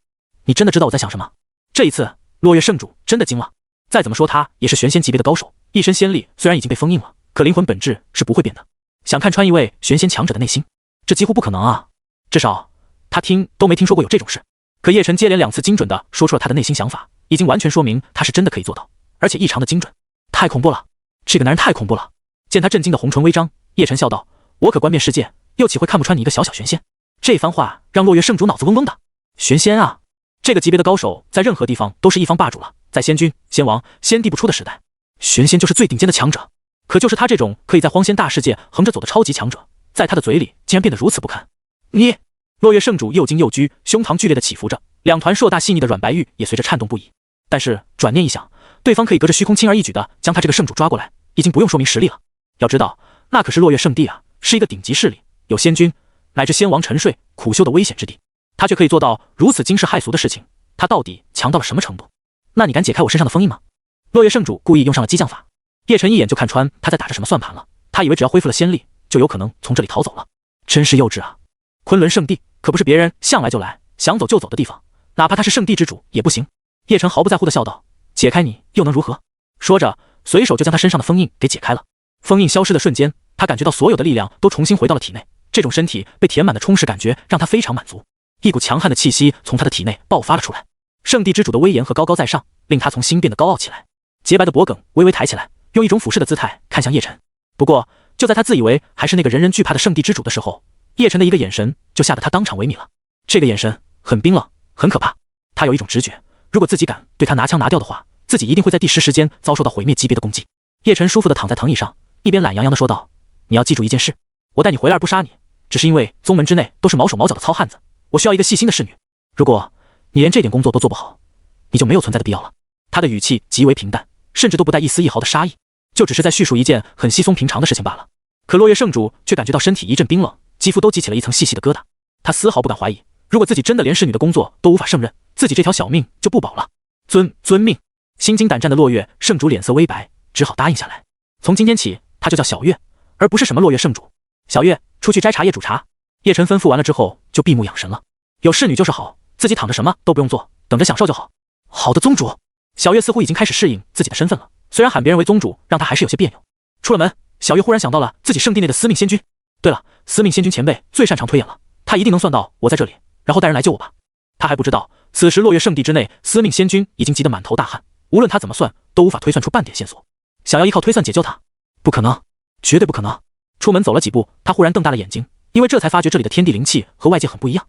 你真的知道我在想什么？这一次落月圣主真的惊了。再怎么说他也是玄仙级别的高手，一身仙力虽然已经被封印了，可灵魂本质是不会变的。想看穿一位玄仙强者的内心，这几乎不可能啊，至少他听都没听说过有这种事。可叶晨接连2次精准地说出了他的内心想法，已经完全说明他是真的可以做到，而且异常的精准。太恐怖了，这个男人太恐怖了。见他震惊的红唇微张，叶晨笑道：“我可观遍世界，又岂会看不穿你一个小小玄仙？”这番话让落月圣主脑子嗡嗡的。玄仙啊，这个级别的高手在任何地方都是一方霸主了，在仙君、仙王、仙帝不出的时代，玄仙就是最顶尖的强者。可就是他这种可以在荒仙大世界横着走的超级强者，在他的嘴里竟然变得如此不堪。你，落月圣主又惊又惧，胸膛剧烈的起伏着，两团硕大细腻的软白玉也随着颤动不已。但是转念一想，对方可以隔着虚空轻而易举的将他这个圣主抓过来，已经不用说明实力了。要知道，那可是落月圣地啊，是一个顶级势力，有仙君乃至仙王沉睡苦修的危险之地，他却可以做到如此惊世骇俗的事情，他到底强到了什么程度？那你敢解开我身上的封印吗？落月圣主故意用上了激将法，叶晨一眼就看穿他在打着什么算盘了。他以为只要恢复了仙力，就有可能从这里逃走了，真是幼稚啊！昆仑圣地可不是别人向来就来、想走就走的地方，哪怕他是圣地之主也不行。叶晨毫不在乎的笑道：“解开你又能如何？”说着，随手就将他身上的封印给解开了。封印消失的瞬间，他感觉到所有的力量都重新回到了体内，这种身体被填满的充实感觉让他非常满足。一股强悍的气息从他的体内爆发了出来，圣地之主的威严和高高在上，令他从心变得高傲起来。洁白的脖颈微微抬起来，用一种俯视的姿态看向叶晨。不过，就在他自以为还是那个人人惧怕的圣地之主的时候，叶晨的一个眼神就吓得他当场萎靡了。这个眼神很冰冷，很可怕。他有一种直觉，如果自己敢对他拿枪拿掉的话，自己一定会在第10时间遭受到毁灭级别的攻击。叶晨舒服地躺在藤椅上，一边懒洋洋地说道：“你要记住一件事，我带你回来而不杀你，只是因为宗门之内都是毛手毛脚的糙汉子，我需要一个细心的侍女。如果你连这点工作都做不好，你就没有存在的必要了。”他的语气极为平淡，甚至都不带一丝一毫的杀意，就只是在叙述一件很稀松平常的事情罢了。可落月圣主却感觉到身体一阵冰冷，肌肤都激起了一层细细的疙瘩。他丝毫不敢怀疑，如果自己真的连侍女的工作都无法胜任，自己这条小命就不保了。遵命。心惊胆战的落月圣主脸色微白，只好答应下来。从今天起，他就叫小月，而不是什么落月圣主。小月，出去摘茶叶煮茶。叶晨吩咐完了之后，就闭目养神了。有侍女就是好，自己躺着什么都不用做，等着享受就好。好的，宗主。小月似乎已经开始适应自己的身份了，虽然喊别人为宗主，让他还是有些别扭。出了门，小月忽然想到了自己圣地内的司命仙君。对了，司命仙君前辈最擅长推演了，他一定能算到我在这里，然后带人来救我吧。他还不知道，此时落月圣地之内，司命仙君已经急得满头大汗，无论他怎么算，都无法推算出半点线索。想要依靠推算解救他，不可能，绝对不可能。出门走了几步，他忽然瞪大了眼睛，因为这才发觉这里的天地灵气和外界很不一样。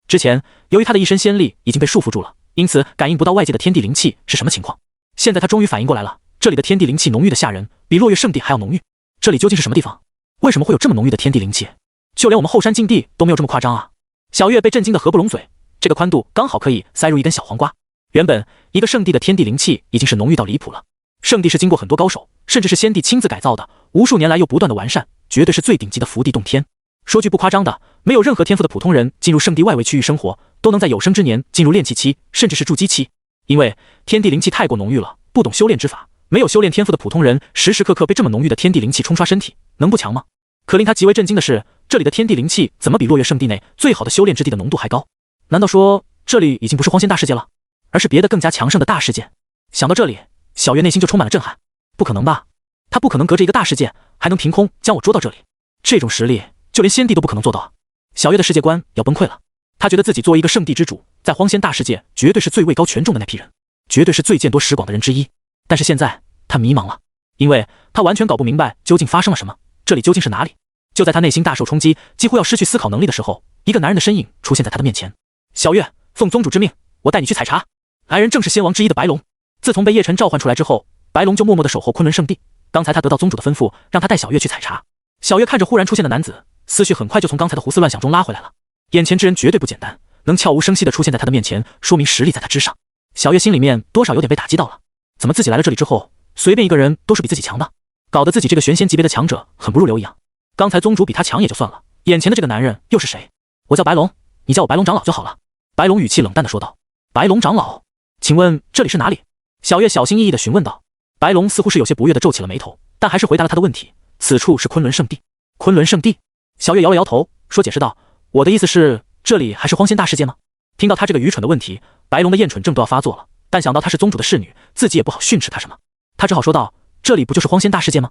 之前由于他的一身仙力已经被束缚住了，因此感应不到外界的天地灵气是什么情况。现在他终于反应过来了，这里的天地灵气浓郁的吓人，比落月圣地还要浓郁。这里究竟是什么地方？为什么会有这么浓郁的天地灵气？就连我们后山禁地都没有这么夸张啊！小月被震惊得合不拢嘴，这个宽度刚好可以塞入一根小黄瓜。原本一个圣地的天地灵气已经是浓郁到离谱了，圣地是经过很多高手，甚至是仙帝亲自改造的，无数年来又不断的完善，绝对是最顶级的福地洞天。说句不夸张的，没有任何天赋的普通人进入圣地外围区域生活，都能在有生之年进入炼气期，甚至是筑基期。因为天地灵气太过浓郁了，不懂修炼之法，没有修炼天赋的普通人，时时刻刻被这么浓郁的天地灵气冲刷身体，能不强吗？可令他极为震惊的是，这里的天地灵气怎么比落月圣地内最好的修炼之地的浓度还高？难道说这里已经不是荒仙大世界了，而是别的更加强盛的大世界？想到这里，小月内心就充满了震撼。不可能吧？他不可能隔着一个大世界，还能凭空将我捉到这里。这种实力，就连仙帝都不可能做到啊！小月的世界观要崩溃了。他觉得自己作为一个圣地之主，在荒仙大世界绝对是最位高权重的那批人，绝对是最见多识广的人之一。但是现在他迷茫了，因为他完全搞不明白究竟发生了什么，这里究竟是哪里？就在他内心大受冲击，几乎要失去思考能力的时候，一个男人的身影出现在他的面前。小月，奉宗主之命，我带你去采茶。来人正是仙王之一的白龙。自从被叶晨召唤出来之后，白龙就默默地守候昆仑圣地。刚才他得到宗主的吩咐，让他带小月去采茶。小月看着忽然出现的男子，思绪很快就从刚才的胡思乱想中拉回来了。眼前之人绝对不简单，能悄无声息地出现在他的面前，说明实力在他之上。小月心里面多少有点被打击到了，怎么自己来了这里之后，随便一个人都是比自己强的，搞得自己这个玄仙级别的强者很不入流一样。刚才宗主比他强也就算了，眼前的这个男人又是谁？我叫白龙，你叫我白龙长老就好了。白龙语气冷淡地说道。白龙长老，请问这里是哪里？小月小心翼翼地询问道。白龙似乎是有些不悦地皱起了眉头，但还是回答了他的问题。此处是昆仑圣地。昆仑圣地？小月摇了摇头，说解释道，我的意思是，这里还是荒仙大世界吗？听到他这个愚蠢的问题，白龙的厌蠢症都要发作了，但想到她是宗主的侍女，自己也不好训斥她什么，他只好说道，这里不就是荒仙大世界吗？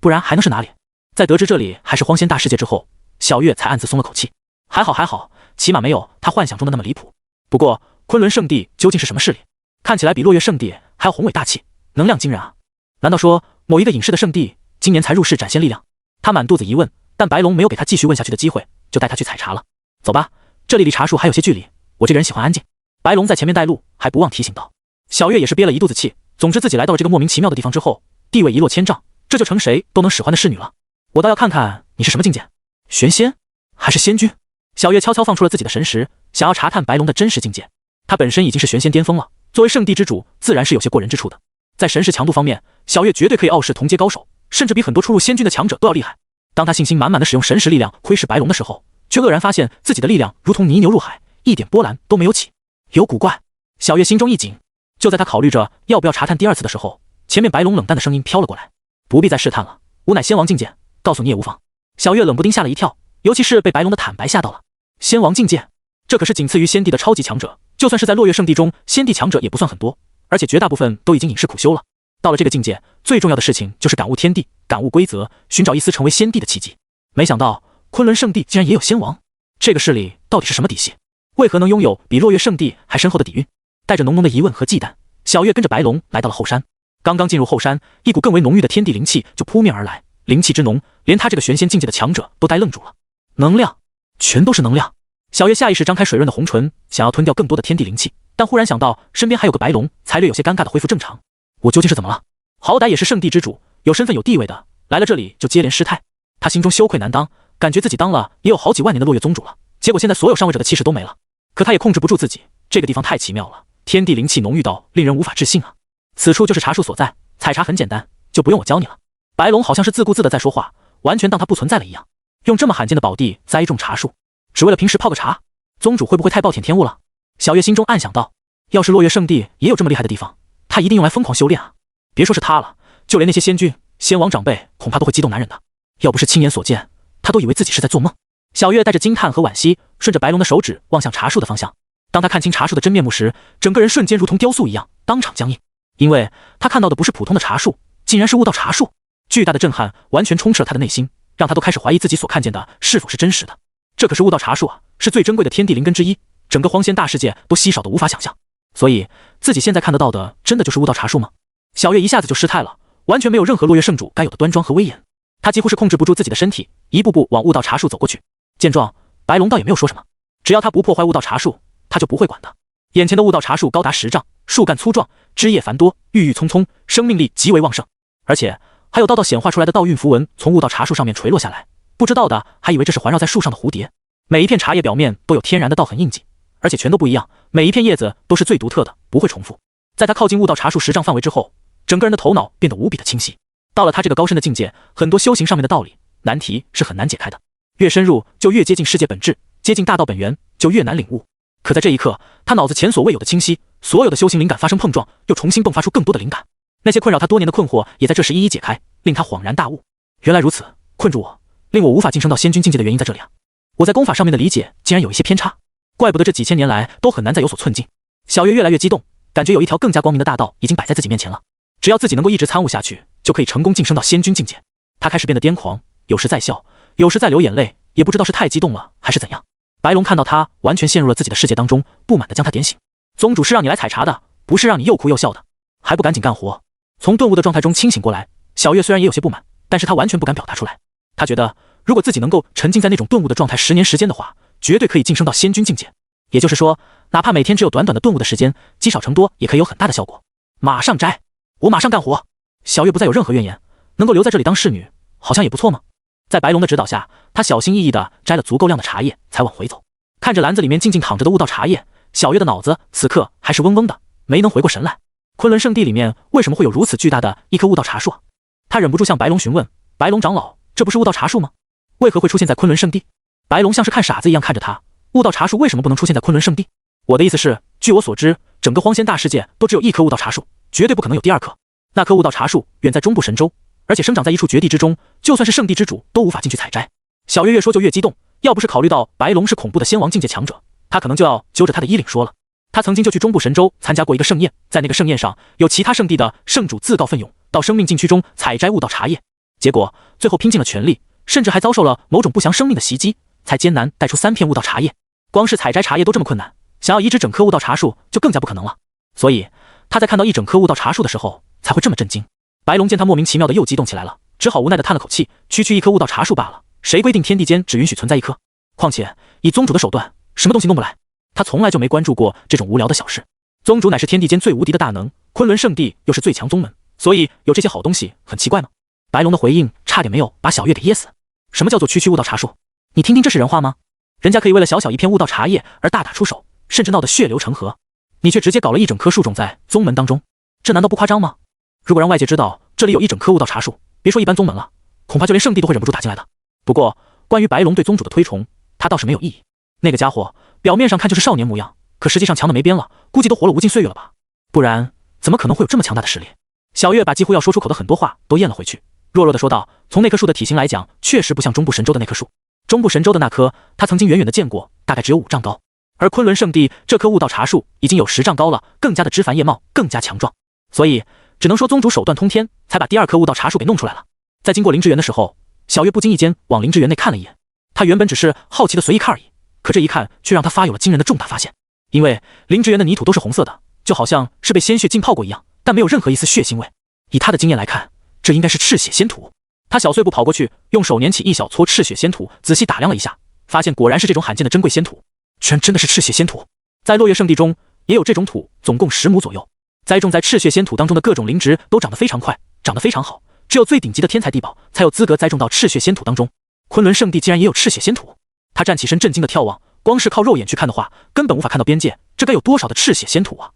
不然还能是哪里？在得知这里还是荒仙大世界之后，小月才暗自松了口气。还好，起码没有他幻想中的那么离谱。不过昆仑圣地究竟是什么势力？看起来比落月圣地还要宏伟大气，能量惊人啊！难道说某一个隐世的圣地今年才入世展现力量？他满肚子疑问，但白龙没有给他继续问下去的机会，就带他去采茶了。走吧，这里离茶树还有些距离，我这个人喜欢安静。白龙在前面带路，还不忘提醒道。小月也是憋了一肚子气，总之自己来到了这个莫名其妙的地方之后，地位一落千丈，这就成谁都能使唤的侍女了。我倒要看看你是什么境界，玄仙还是仙君？小月悄悄放出了自己的神识，想要查探白龙的真实境界。他本身已经是玄仙巅峰了，作为圣地之主，自然是有些过人之处的。在神识强度方面，小月绝对可以傲视同阶高手，甚至比很多初入仙君的强者都要厉害。当他信心满满的使用神识力量窥视白龙的时候，却愕然发现自己的力量如同泥牛入海，一点波澜都没有起。有古怪，小月心中一紧。就在他考虑着要不要查探第二次的时候，前面白龙冷淡的声音飘了过来：“不必再试探了，吾乃仙王境界，告诉你也无妨。”小月冷不丁吓了一跳，尤其是被白龙的坦白吓到了。仙王境界，这可是仅次于仙帝的超级强者，就算是在落月圣地中，仙帝强者也不算很多，而且绝大部分都已经隐世苦修了。到了这个境界，最重要的事情就是感悟天地，感悟规则，寻找一丝成为仙帝的契机。没想到昆仑圣地竟然也有仙王，这个势力到底是什么底细？为何能拥有比落月圣地还深厚的底蕴？带着浓浓的疑问和忌惮，小月跟着白龙来到了后山。刚刚进入后山，一股更为浓郁的天地灵气就扑面而来，灵气之浓，连他这个玄仙境界的强者都呆愣住了。能量，全都是能量。小月下意识张开水润的红唇，想要吞掉更多的天地灵气，但忽然想到身边还有个白龙，才略有些尴尬的恢复正常。我究竟是怎么了？好歹也是圣地之主，有身份有地位的，来了这里就接连失态。他心中羞愧难当，感觉自己当了也有好几万年的落月宗主了，结果现在所有上位者的气势都没了。可他也控制不住自己，这个地方太奇妙了，天地灵气浓郁到令人无法置信啊！此处就是茶树所在，采茶很简单，就不用我教你了。白龙好像是自顾自的在说话，完全当他不存在了一样。用这么罕见的宝地栽种茶树，只为了平时泡个茶，宗主会不会太暴殄天物了？小月心中暗想到，要是落月圣地也有这么厉害的地方，他一定用来疯狂修炼啊！别说是他了，就连那些仙君、仙王长辈，恐怕都会激动难忍的。要不是亲眼所见，他都以为自己是在做梦。小月带着惊叹和惋惜，顺着白龙的手指望向茶树的方向。当他看清茶树的真面目时，整个人瞬间如同雕塑一样，当场僵硬。因为他看到的不是普通的茶树，竟然是悟道茶树。巨大的震撼完全充斥了他的内心，让他都开始怀疑自己所看见的是否是真实的。这可是悟道茶树啊，是最珍贵的天地灵根之一，整个荒仙大世界都稀少的无法想象。所以自己现在看得到的，真的就是悟道茶树吗？小月一下子就失态了，完全没有任何落月圣主该有的端庄和威严。他几乎是控制不住自己的身体，一步步往悟道茶树走过去。见状，白龙倒也没有说什么，只要他不破坏悟道茶树，他就不会管的。眼前的悟道茶树高达10丈，树干粗壮，枝叶繁多，郁郁葱葱，生命力极为旺盛，而且还有道道显化出来的道韵符文从悟道茶树上面垂落下来。不知道的还以为这是环绕在树上的蝴蝶。每一片茶叶表面都有天然的道痕印记，而且全都不一样，每一片叶子都是最独特的，不会重复。在他靠近悟道茶树10丈范围之后，整个人的头脑变得无比的清晰。到了他这个高深的境界，很多修行上面的道理难题是很难解开的，越深入就越接近世界本质，接近大道本源就越难领悟。可在这一刻，他脑子前所未有的清晰，所有的修行灵感发生碰撞，又重新迸发出更多的灵感。那些困扰他多年的困惑也在这时一一解开，令他恍然大悟。原来如此，困住我，令我无法晋升到仙君境界的原因在这里啊！我在功法上面的理解竟然有一些偏差，怪不得这几千年来都很难再有所寸进。小月越来越激动，感觉有一条更加光明的大道已经摆在自己面前了，只要自己能够一直参悟下去，就可以成功晋升到仙君境界。他开始变得癫狂，有时在笑，有时在流眼泪，也不知道是太激动了还是怎样。白龙看到他完全陷入了自己的世界当中，不满地将他点醒。宗主是让你来采茶的，不是让你又哭又笑的，还不赶紧干活。从顿悟的状态中清醒过来，小月虽然也有些不满，但是他完全不敢表达出来。他觉得如果自己能够沉浸在那种顿悟的状态10年时间的话，绝对可以晋升到仙君境界。也就是说，哪怕每天只有短短的顿悟的时间，积少成多也可以有很大的效果。马上摘，我马上干活。小月不再有任何怨言，能够留在这里当侍女，好像也不错嘛。在白龙的指导下，他小心翼翼地摘了足够量的茶叶，才往回走。看着篮子里面静静躺着的悟道茶叶，小月的脑子此刻还是嗡嗡的，没能回过神来。昆仑圣地里面为什么会有如此巨大的一棵悟道茶树啊？他忍不住向白龙询问：“白龙长老，这不是悟道茶树吗？为何会出现在昆仑圣地？”白龙像是看傻子一样看着他：“悟道茶树为什么不能出现在昆仑圣地？我的意思是，据我所知，整个荒仙大世界都只有一棵悟道茶树，绝对不可能有第二棵。那棵悟道茶树远在中部神州，而且生长在一处绝地之中，就算是圣地之主都无法进去采摘。”小月越说就越激动，要不是考虑到白龙是恐怖的仙王境界强者，他可能就要揪着他的衣领说了。他曾经就去中部神州参加过一个盛宴，在那个盛宴上，有其他圣地的圣主自告奋勇到生命禁区中采摘悟道茶叶，结果最后拼尽了全力，甚至还遭受了某种不祥生命的袭击，才艰难带出3片悟道茶叶。光是采摘茶叶都这么困难，想要移植整棵悟道茶树就更加不可能了。所以他在看到一整棵悟道茶树的时候才会这么震惊。白龙见他莫名其妙的又激动起来了，只好无奈的叹了口气，区区一棵悟道茶树罢了，谁规定天地间只允许存在一棵？况且以宗主的手段，什么东西弄不来？他从来就没关注过这种无聊的小事。宗主乃是天地间最无敌的大能，昆仑圣地又是最强宗门，所以有这些好东西很奇怪吗？白龙的回应差点没有把小月给噎死。什么叫做区区悟道茶树？你听听，这是人话吗？人家可以为了小小一片悟道茶叶而大打出手，甚至闹得血流成河，你却直接搞了一整棵树种在宗门当中，这难道不夸张吗？如果让外界知道这里有一整棵悟道茶树，别说一般宗门了，恐怕就连圣地都会忍不住打进来的。不过关于白龙对宗主的推崇，他倒是没有异议。那个家伙表面上看就是少年模样，可实际上强的没边了，估计都活了无尽岁月了吧？不然怎么可能会有这么强大的实力？小月把几乎要说出口的很多话都咽了回去，弱弱的说道：“从那棵树的体型来讲，确实不像中部神州的那棵树。中部神州的那棵，他曾经远远的见过，大概只有5丈高。而昆仑圣地这棵悟道茶树已经有10丈高了，更加的枝繁叶茂，更加强壮。所以只能说宗主手段通天，才把第2棵悟道茶树给弄出来了。”在经过灵芝园的时候，小月不经意间往灵芝园内看了一眼。他原本只是好奇的随意看而已，可这一看却让他发有了惊人的重大发现。因为灵芝园的泥土都是红色的，就好像是被鲜血浸泡过一样，但没有任何一丝血腥味。以他的经验来看，这应该是赤血仙土。他小碎步跑过去，用手捻起一小撮赤血仙土，仔细打量了一下，发现果然是这种罕见的珍贵仙土，居然真的是赤血仙土。在落月圣地中也有这种土，总共10亩左右。栽种在赤血仙土当中的各种灵植都长得非常快，长得非常好，只有最顶级的天才地宝才有资格栽种到赤血仙土当中。昆仑圣地竟然也有赤血仙土！他站起身，震惊的眺望，光是靠肉眼去看的话，根本无法看到边界，这该有多少的赤血仙土啊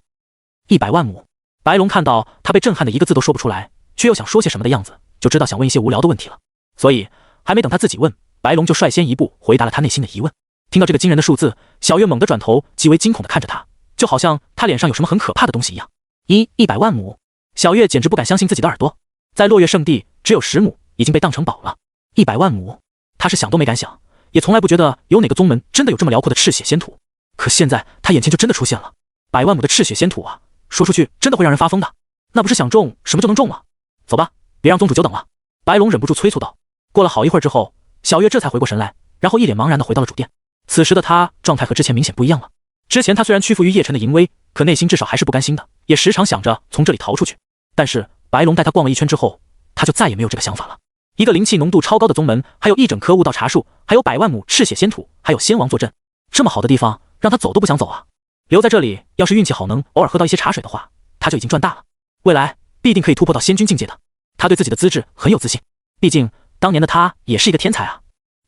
！100万亩！白龙看到他被震撼的一个字都说不出来，却又想说些什么的样子，就知道想问一些无聊的问题了。所以还没等他自己问，白龙就率先一步回答了他内心的疑问。听到这个惊人的数字，小月猛地转头，极为惊恐地看着他，就好像他脸上有什么很可怕的东西一样。100万亩！小月简直不敢相信自己的耳朵，在落月圣地只有10亩，已经被当成宝了。100万亩，他是想都没敢想，也从来不觉得有哪个宗门真的有这么辽阔的赤血仙土。可现在他眼前就真的出现了100万亩的赤血仙土啊！说出去真的会让人发疯的，那不是想种什么就能种吗？走吧，别让宗主久等了。白龙忍不住催促道。过了好一会儿之后，小月这才回过神来，然后一脸茫然地回到了主殿。此时的他状态和之前明显不一样了。之前他虽然屈服于叶晨的淫威，可内心至少还是不甘心的，也时常想着从这里逃出去。但是白龙带他逛了一圈之后，他就再也没有这个想法了。一个灵气浓度超高的宗门，还有一整棵悟道茶树，还有100万亩赤血仙土，还有仙王坐镇，这么好的地方让他走都不想走啊！留在这里，要是运气好能偶尔喝到一些茶水的话，他就已经赚大了，未来必定可以突破到仙君境界的。他对自己的资质很有自信，毕竟当年的他也是一个天才啊。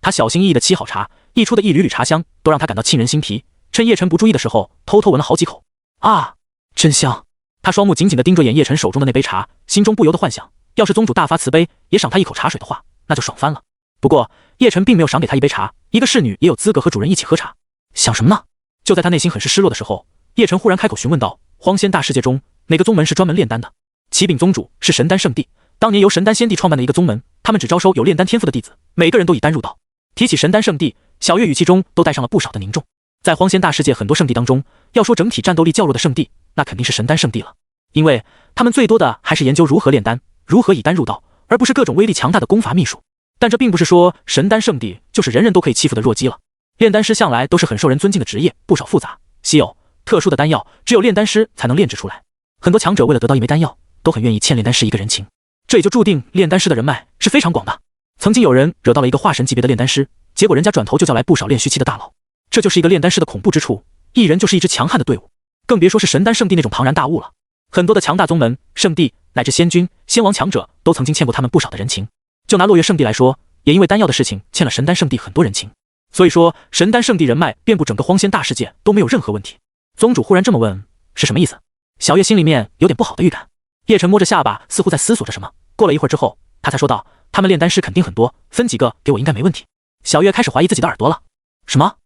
他小心翼翼地沏好茶，溢出的一缕缕茶香都让他感到沁人心脾。趁叶晨不注意的时候，偷偷闻了好几口，啊，真香！他双目紧紧地盯着眼叶晨手中的那杯茶，心中不由得幻想，要是宗主大发慈悲，也赏他一口茶水的话，那就爽翻了。不过叶晨并没有赏给他一杯茶，一个侍女也有资格和主人一起喝茶。想什么呢？就在他内心很是失落的时候，叶晨忽然开口询问道：“荒仙大世界中哪个宗门是专门炼丹的？”启禀宗主，是神丹圣地，当年由神丹仙帝创办的一个宗门，他们只招收有炼丹天赋的弟子，每个人都以丹入道。提起神丹圣地，小月语气中都带上了不少的凝重。在荒仙大世界很多圣地当中，要说整体战斗力较弱的圣地，那肯定是神丹圣地了，因为他们最多的还是研究如何炼丹，如何以丹入道，而不是各种威力强大的功法秘术。但这并不是说神丹圣地就是人人都可以欺负的弱鸡了。炼丹师向来都是很受人尊敬的职业，不少复杂、稀有、特殊的丹药，只有炼丹师才能炼制出来。很多强者为了得到一枚丹药，都很愿意欠炼丹师一个人情，这也就注定炼丹师的人脉是非常广的。曾经有人惹到了一个化神级别的炼丹师，结果人家转头就叫来不少炼虚期的大佬。这就是一个炼丹师的恐怖之处，一人就是一支强悍的队伍，更别说是神丹圣地那种庞然大物了。很多的强大宗门、圣地乃至仙君、仙王强者都曾经欠过他们不少的人情。就拿落月圣地来说，也因为丹药的事情欠了神丹圣地很多人情。所以说神丹圣地人脉遍布整个荒仙大世界都没有任何问题。宗主忽然这么问，是什么意思？小月心里面有点不好的预感。叶晨摸着下巴，似乎在思索着什么。过了一会儿之后，他才说道：“他们炼丹师肯定很多，分几个给我应该没问题。”小月开始怀疑自己的耳朵了。什么？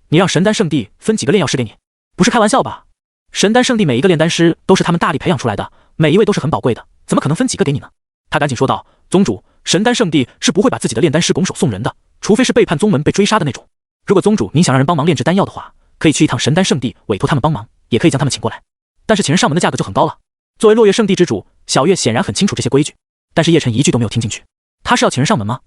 你让神丹圣地分几个炼药师给你？不是开玩笑吧？神丹圣地每一个炼丹师都是他们大力培养出来的，每一位都是很宝贵的，怎么可能分几个给你呢？他赶紧说道：“宗主，神丹圣地是不会把自己的炼丹师拱手送人的，除非是背叛宗门被追杀的那种。如果宗主您想让人帮忙炼制丹药的话，可以去一趟神丹圣地委托他们帮忙，也可以将他们请过来。但是请人上门的价格就很高了。”作为落月圣地之主，小月显然很清楚这些规矩，但是叶晨一句都没有听进去。他是要请人上门吗？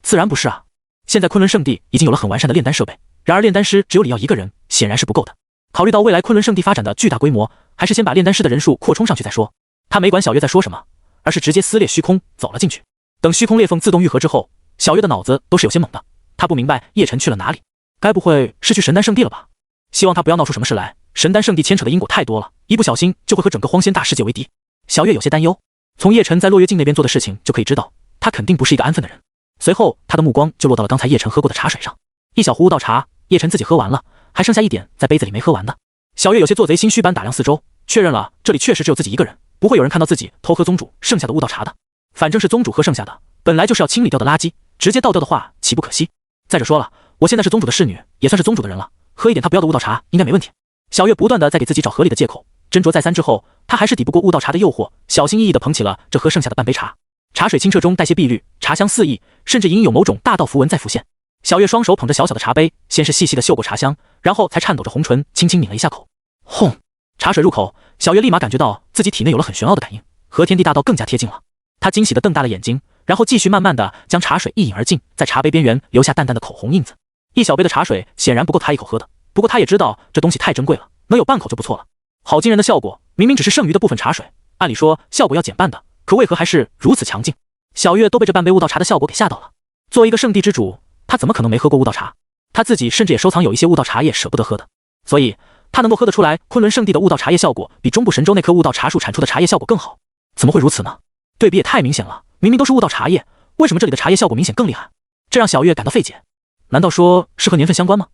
自然不是啊！现在昆仑圣地已经有了很完善的炼丹设备，然而炼丹师只有李耀一个人，显然是不够的。考虑到未来昆仑圣地发展的巨大规模，还是先把炼丹师的人数扩充上去再说。他没管小月在说什么，而是直接撕裂虚空走了进去。等虚空裂缝自动愈合之后，小月的脑子都是有些懵的。他不明白叶晨去了哪里，该不会是去神丹圣地了吧？希望他不要闹出什么事来。神丹圣地牵扯的因果太多了，一不小心就会和整个荒仙大世界为敌。小月有些担忧，从叶晨在落月境那边做的事情就可以知道，他肯定不是一个安分的人。随后他的目光就落到了刚才叶晨喝过的茶水上，一小壶悟道茶，叶晨自己喝完了，还剩下一点在杯子里没喝完的。小月有些做贼心虚般打量四周，确认了这里确实只有自己一个人，不会有人看到自己偷喝宗主剩下的悟道茶的。反正是宗主喝剩下的，本来就是要清理掉的垃圾，直接倒掉的话岂不可惜？再者说了，我现在是宗主的侍女，也算是宗主的人了，喝一点他不要的悟道茶应该没问题。小月不断的在给自己找合理的借口，斟酌再三之后，她还是抵不过悟道茶的诱惑，小心翼翼地捧起了这喝剩下的半杯茶。茶水清澈中带些碧绿，茶香四溢，甚至隐隐有某种大道符文在浮现。小月双手捧着小小的茶杯，先是细细的嗅过茶香，然后才颤抖着红唇轻轻抿了一下口。轰！茶水入口，小月立马感觉到自己体内有了很玄奥的感应，和天地大道更加贴近了。她惊喜地瞪大了眼睛，然后继续慢慢地将茶水一饮而尽，在茶杯边缘留下淡淡的口红印子。一小杯的茶水显然不够她一口喝的，不过她也知道这东西太珍贵了，能有半口就不错了。好惊人的效果，明明只是剩余的部分茶水，按理说效果要减半的，可为何还是如此强劲？小月都被这半杯悟道茶的效果给吓到了。作为一个圣地之主，她怎么可能没喝过悟道茶？她自己甚至也收藏有一些悟道茶叶舍不得喝的，所以她能够喝得出来昆仑圣地的悟道茶叶效果比中部神州那棵悟道茶树产出的茶叶效果更好。怎么会如此呢？对比也太明显了，明明都是悟道茶叶，为什么这里的茶叶效果明显更厉害？这让小月感到费解。难道说是和年份相关吗？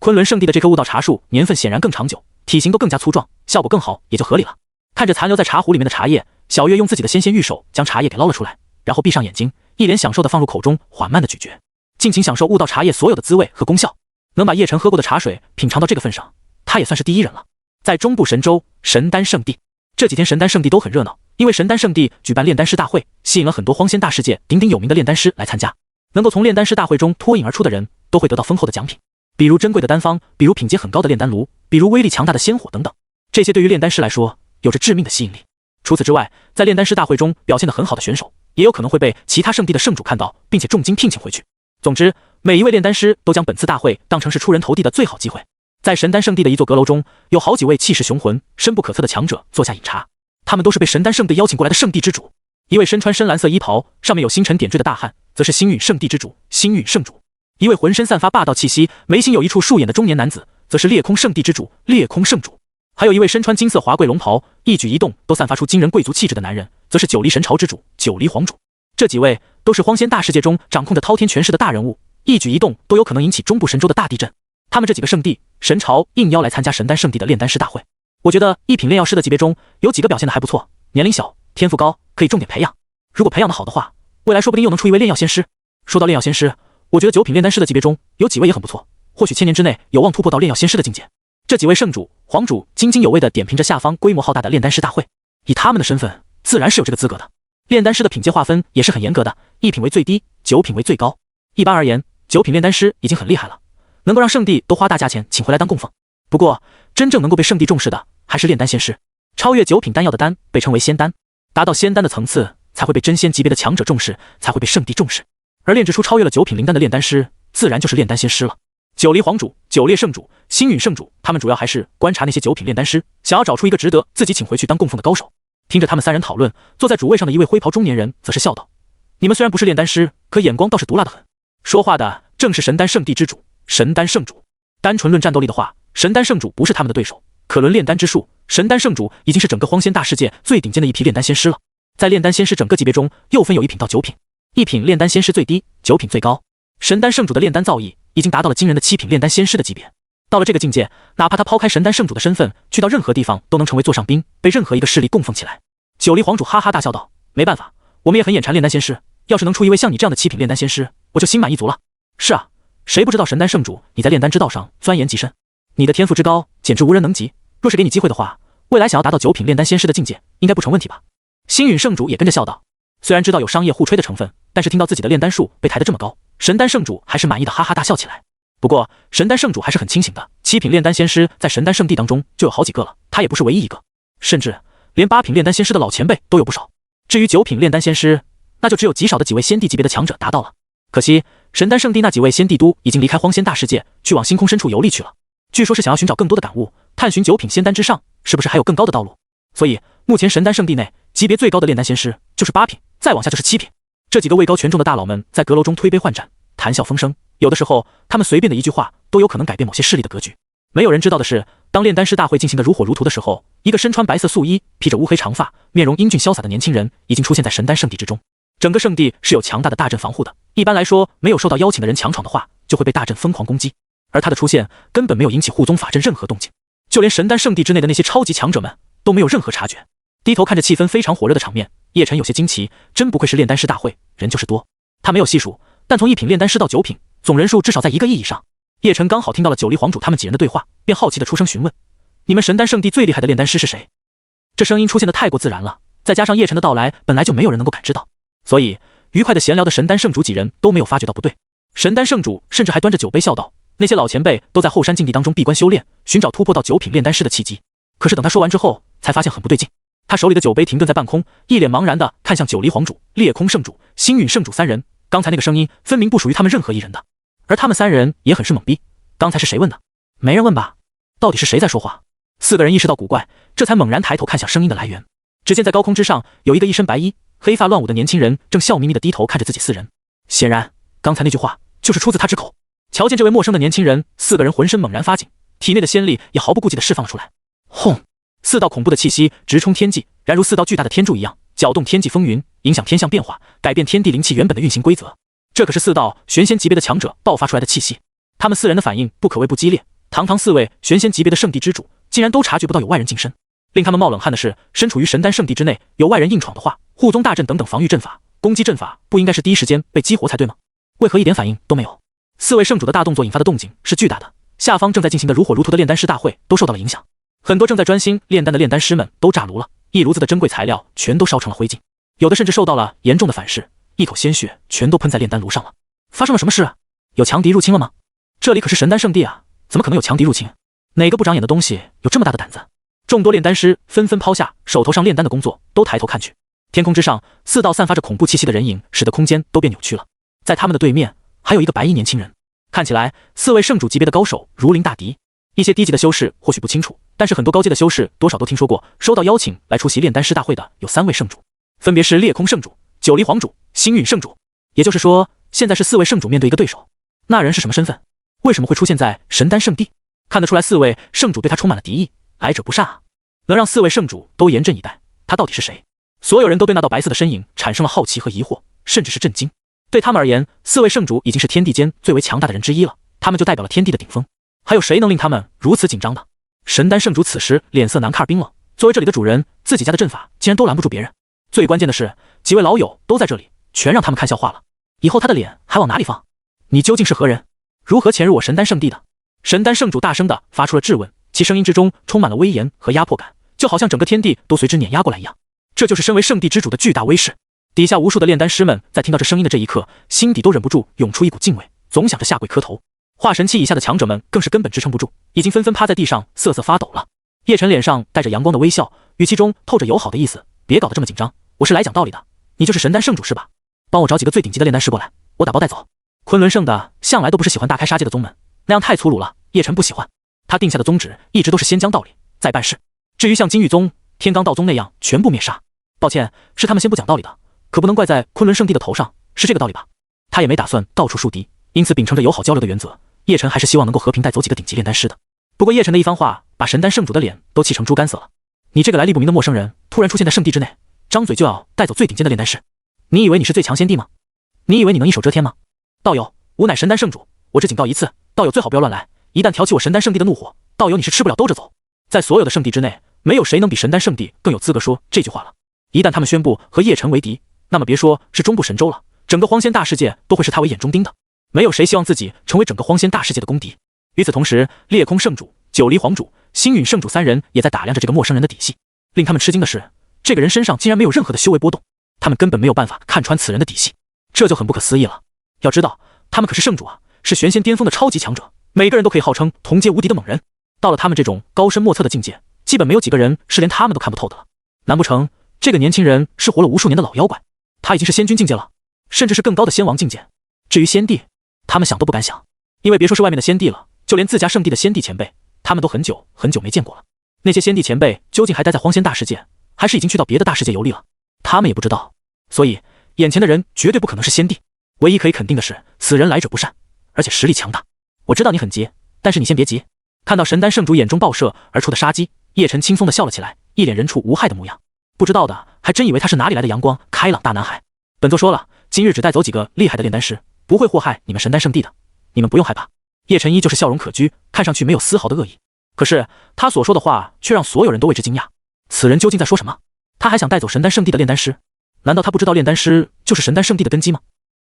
昆仑圣地的这棵悟道茶树年份显然更长久，体型都更加粗壮，效果更好也就合理了。看着残留在茶壶里面的茶叶，小月用自己的纤纤玉手将茶叶给捞了出来，然后闭上眼睛，一脸享受地放入口中，缓慢地咀嚼，尽情享受悟道茶叶所有的滋味和功效。能把叶晨喝过的茶水品尝到这个份上，他也算是第一人了。在中部神州神丹圣地，这几天神丹圣地都很热闹，因为神丹圣地举办炼丹师大会，吸引了很多荒仙大世界鼎鼎有名的炼丹师来参加。能够从炼丹师大会中脱颖而出的人，都会得到丰厚的奖品，比如珍贵的丹方，比如品阶很高的炼丹炉，比如威力强大的仙火等等。这些对于炼丹师来说有着致命的吸引力。除此之外，在炼丹师大会中表现得很好的选手，也有可能会被其他圣地的圣主看到，并且重金聘请回去。总之，每一位炼丹师都将本次大会当成是出人头地的最好机会。在神丹圣地的一座阁楼中，有好几位气势雄浑、深不可测的强者坐下饮茶，他们都是被神丹圣地邀请过来的圣地之主。一位身穿深蓝色衣袍，上面有星辰点缀的大汉，则是星陨圣地之主星陨圣主。一位浑身散发霸道气息，眉心有一处竖眼的中年男子，则是裂空圣地之主裂空圣主。还有一位身穿金色华贵龙袍，一举一动都散发出惊人贵族气质的男人，则是九黎神朝之主九黎皇主。这几位都是荒仙大世界中掌控着滔天权势的大人物，一举一动都有可能引起中部神州的大地震。他们这几个圣地神朝应邀来参加神丹圣地的炼丹师大会。我觉得一品炼药师的级别中有几个表现的还不错，年龄小，天赋高，可以重点培养。如果培养的好的话，未来说不定又能出一位炼药仙师。说到炼药仙师，我觉得九品炼丹师的级别中有几位也很不错，或许1000年之内有望突破到炼药仙师的境界。这几位圣主、皇主津津有味地点评着下方规模浩大的炼丹师大会，以他们的身份，自然是有这个资格的。炼丹师的品阶划分也是很严格的，1品为最低，9品为最高。一般而言，9品炼丹师已经很厉害了，能够让圣地都花大价钱请回来当供奉。不过，真正能够被圣地重视的，还是炼丹仙师。超越9品丹药的丹被称为仙丹，达到仙丹的层次，才会被真仙级别的强者重视，才会被圣地重视。而炼制出超越了9品灵丹的炼丹师，自然就是炼丹仙师了。九黎皇主、九烈圣主、星陨圣主，他们主要还是观察那些9品炼丹师，想要找出一个值得自己请回去当供奉的高手。听着他们三人讨论，坐在主位上的一位灰袍中年人则是笑道：“你们虽然不是炼丹师，可眼光倒是毒辣得很。”说话的正是神丹圣地之主神丹圣主。单纯论战斗力的话，神丹圣主不是他们的对手，可论炼丹之术，神丹圣主已经是整个荒仙大世界最顶尖的一批炼丹仙师了。在炼丹仙师整个级别中，又分有1品到9品，1品炼丹仙师最低，9品最高。神丹圣主的炼丹造诣已经达到了惊人的7品炼丹仙师的级别。到了这个境界，哪怕他抛开神丹圣主的身份，去到任何地方都能成为座上宾，被任何一个势力供奉起来。九黎皇主哈哈大笑道：“没办法，我们也很眼馋炼丹仙师，要是能出一位像你这样的7品炼丹仙师，我就心满意足了。”是啊，谁不知道神丹圣主你在炼丹之道上钻研极深，你的天赋之高简直无人能及。若是给你机会的话，未来想要达到9品炼丹仙师的境界，应该不成问题吧？星陨圣主也跟着笑道，虽然知道有商业互吹的成分，但是听到自己的炼丹术被抬得这么高，神丹圣主还是满意的哈哈大笑起来。不过神丹圣主还是很清醒的，7品炼丹仙师在神丹圣地当中就有好几个了，他也不是唯一一个，甚至连8品炼丹仙师的老前辈都有不少。至于9品炼丹仙师，那就只有极少的几位仙帝级别的强者达到了。可惜神丹圣地那几位仙帝都已经离开荒仙大世界，去往星空深处游历去了。据说是想要寻找更多的感悟，探寻九品仙丹之上是不是还有更高的道路。所以目前神丹圣地内级别最高的炼丹仙师就是8品，再往下就是7品。这几个位高权重的大佬们在阁楼中推杯换盏，谈笑风生，有的时候他们随便的一句话都有可能改变某些势力的格局。没有人知道的是，当炼丹师大会进行得如火如荼的时候，一个身穿白色素衣、披着乌黑长发、面容英俊潇洒的年轻人已经出现在神丹圣地之中。整个圣地是有强大的大阵防护的，一般来说，没有受到邀请的人强闯的话，就会被大阵疯狂攻击。而他的出现根本没有引起护宗法阵任何动静，就连神丹圣地之内的那些超级强者们都没有任何察觉。低头看着气氛非常火热的场面，叶晨有些惊奇，真不愧是炼丹师大会，人就是多。他没有细数，但从1品炼丹师到9品，总人数至少在1个亿以上。叶晨刚好听到了九黎皇主他们几人的对话，便好奇地出声询问：“你们神丹圣地最厉害的炼丹师是谁？”这声音出现的太过自然了，再加上叶晨的到来，本来就没有人能够感知到，所以愉快的闲聊的神丹圣主几人都没有发觉到不对。神丹圣主甚至还端着酒杯笑道：“那些老前辈都在后山禁地当中闭关修炼，寻找突破到9品炼丹师的契机。可是等他说完之后，才发现很不对劲。他手里的酒杯停顿在半空，一脸茫然地看向九黎皇主、裂空圣主、星陨圣主3人。刚才那个声音分明不属于他们任何一人的，而他们3人也很是懵逼。刚才是谁问的？没人问吧？到底是谁在说话？4个人意识到古怪，这才猛然抬头看向声音的来源。只见在高空之上，有一个一身白衣、黑发乱舞的年轻人，正笑眯眯地低头看着自己4人。显然，刚才那句话就是出自他之口。瞧见这位陌生的年轻人，4个人浑身猛然发紧，体内的仙力也毫不顾忌地释放了出来。轰！4道恐怖的气息直冲天际，然如4道巨大的天柱一样，搅动天际风云，影响天象变化，改变天地灵气原本的运行规则。这可是4道玄仙级别的强者爆发出来的气息。他们4人的反应不可谓不激烈，堂堂4位玄仙级别的圣地之主，竟然都察觉不到有外人近身。令他们冒冷汗的是，身处于神丹圣地之内，有外人硬闯的话，护宗大阵等等防御阵法、攻击阵法不应该是第一时间被激活才对吗？为何一点反应都没有？4位圣主的大动作引发的动静是巨大的，下方正在进行的如火如荼的炼丹师大会都受到了影响。很多正在专心炼丹的炼丹师们都炸炉了，一炉子的珍贵材料全都烧成了灰烬，有的甚至受到了严重的反噬，一口鲜血全都喷在炼丹炉上了。发生了什么事啊？有强敌入侵了吗？这里可是神丹圣地啊，怎么可能有强敌入侵？哪个不长眼的东西有这么大的胆子？众多炼丹师纷纷抛下手头上炼丹的工作，都抬头看去。天空之上，4道散发着恐怖气息的人影，使得空间都变扭曲了。在他们的对面，还有一个白衣年轻人。看起来4位圣主级别的高手如临大敌。一些低级的修士或许不清楚，但是很多高阶的修士多少都听说过，收到邀请来出席炼丹师大会的有3位圣主，分别是裂空圣主、九黎皇主、星陨圣主。也就是说，现在是4位圣主面对一个对手。那人是什么身份？为什么会出现在神丹圣地？看得出来4位圣主对他充满了敌意，来者不善啊！能让4位圣主都严阵以待，他到底是谁？所有人都对那道白色的身影产生了好奇和疑惑，甚至是震惊。对他们而言，4位圣主已经是天地间最为强大的人之一了，他们就代表了天地的顶峰。还有谁能令他们如此紧张的？神丹圣主此时脸色难看而冰冷，作为这里的主人，自己家的阵法竟然都拦不住别人。最关键的是，几位老友都在这里，全让他们看笑话了。以后他的脸还往哪里放？你究竟是何人？如何潜入我神丹圣地的？神丹圣主大声地发出了质问，其声音之中充满了威严和压迫感，就好像整个天地都随之碾压过来一样。这就是身为圣地之主的巨大威势。底下无数的炼丹师们在听到这声音的这一刻，心底都忍不住涌出一股敬畏，总想着下跪磕头。化神期以下的强者们更是根本支撑不住，已经纷纷趴在地上瑟瑟发抖了。叶晨脸上带着阳光的微笑，语气中透着友好的意思：“别搞得这么紧张，我是来讲道理的。你就是神丹圣主是吧？帮我找几个最顶级的炼丹师过来，我打包带走。”昆仑圣的向来都不是喜欢大开杀戒的宗门，那样太粗鲁了，叶晨不喜欢。他定下的宗旨一直都是先讲道理，再办事。至于像金玉宗、天罡道宗那样全部灭杀，抱歉，是他们先不讲道理的，可不能怪在昆仑圣地的头上，是这个道理吧？他也没打算到处树敌，因此秉承着友好交流的原则，叶晨还是希望能够和平带走几个顶级炼丹师的。不过叶晨的一番话把神丹圣主的脸都气成猪肝色了。你这个来历不明的陌生人突然出现在圣地之内，张嘴就要带走最顶尖的炼丹师，你以为你是最强先帝吗？你以为你能一手遮天吗？道友，吾乃神丹圣主，我只警告一次，道友最好不要乱来，一旦挑起我神丹圣地的怒火，道友你是吃不了兜着走。在所有的圣地之内，没有谁能比神丹圣地更有资格说这句话了。一旦他们宣布和叶晨为敌，那么别说是中部神州了，整个荒仙大世界都会视他为眼中钉的。没有谁希望自己成为整个荒仙大世界的公敌。与此同时，裂空圣主、九黎皇主、星陨圣主3人也在打量着这个陌生人的底细。令他们吃惊的是，这个人身上竟然没有任何的修为波动，他们根本没有办法看穿此人的底细，这就很不可思议了。要知道，他们可是圣主啊，是玄仙巅峰的超级强者，每个人都可以号称同阶无敌的猛人。到了他们这种高深莫测的境界，基本没有几个人是连他们都看不透的了。难不成这个年轻人是活了无数年的老妖怪？他已经是仙君境界了，甚至是更高的仙王境界。至于仙帝，他们想都不敢想，因为别说是外面的仙帝了，就连自家圣地的仙帝前辈他们都很久很久没见过了。那些先帝前辈究竟还待在荒仙大世界，还是已经去到别的大世界游历了？他们也不知道。所以，眼前的人绝对不可能是先帝。唯一可以肯定的是，此人来者不善，而且实力强大。我知道你很急，但是你先别急。看到神丹圣主眼中爆射而出的杀机，叶晨轻松地笑了起来，一脸人畜无害的模样。不知道的还真以为他是哪里来的阳光开朗大男孩。本座说了，今日只带走几个厉害的炼丹师，不会祸害你们神丹圣地的，你们不用害怕。叶晨依旧是笑容可掬，看上去没有丝毫的恶意。可是他所说的话却让所有人都为之惊讶。此人究竟在说什么？他还想带走神丹圣地的炼丹师？难道他不知道炼丹师就是神丹圣地的根基吗？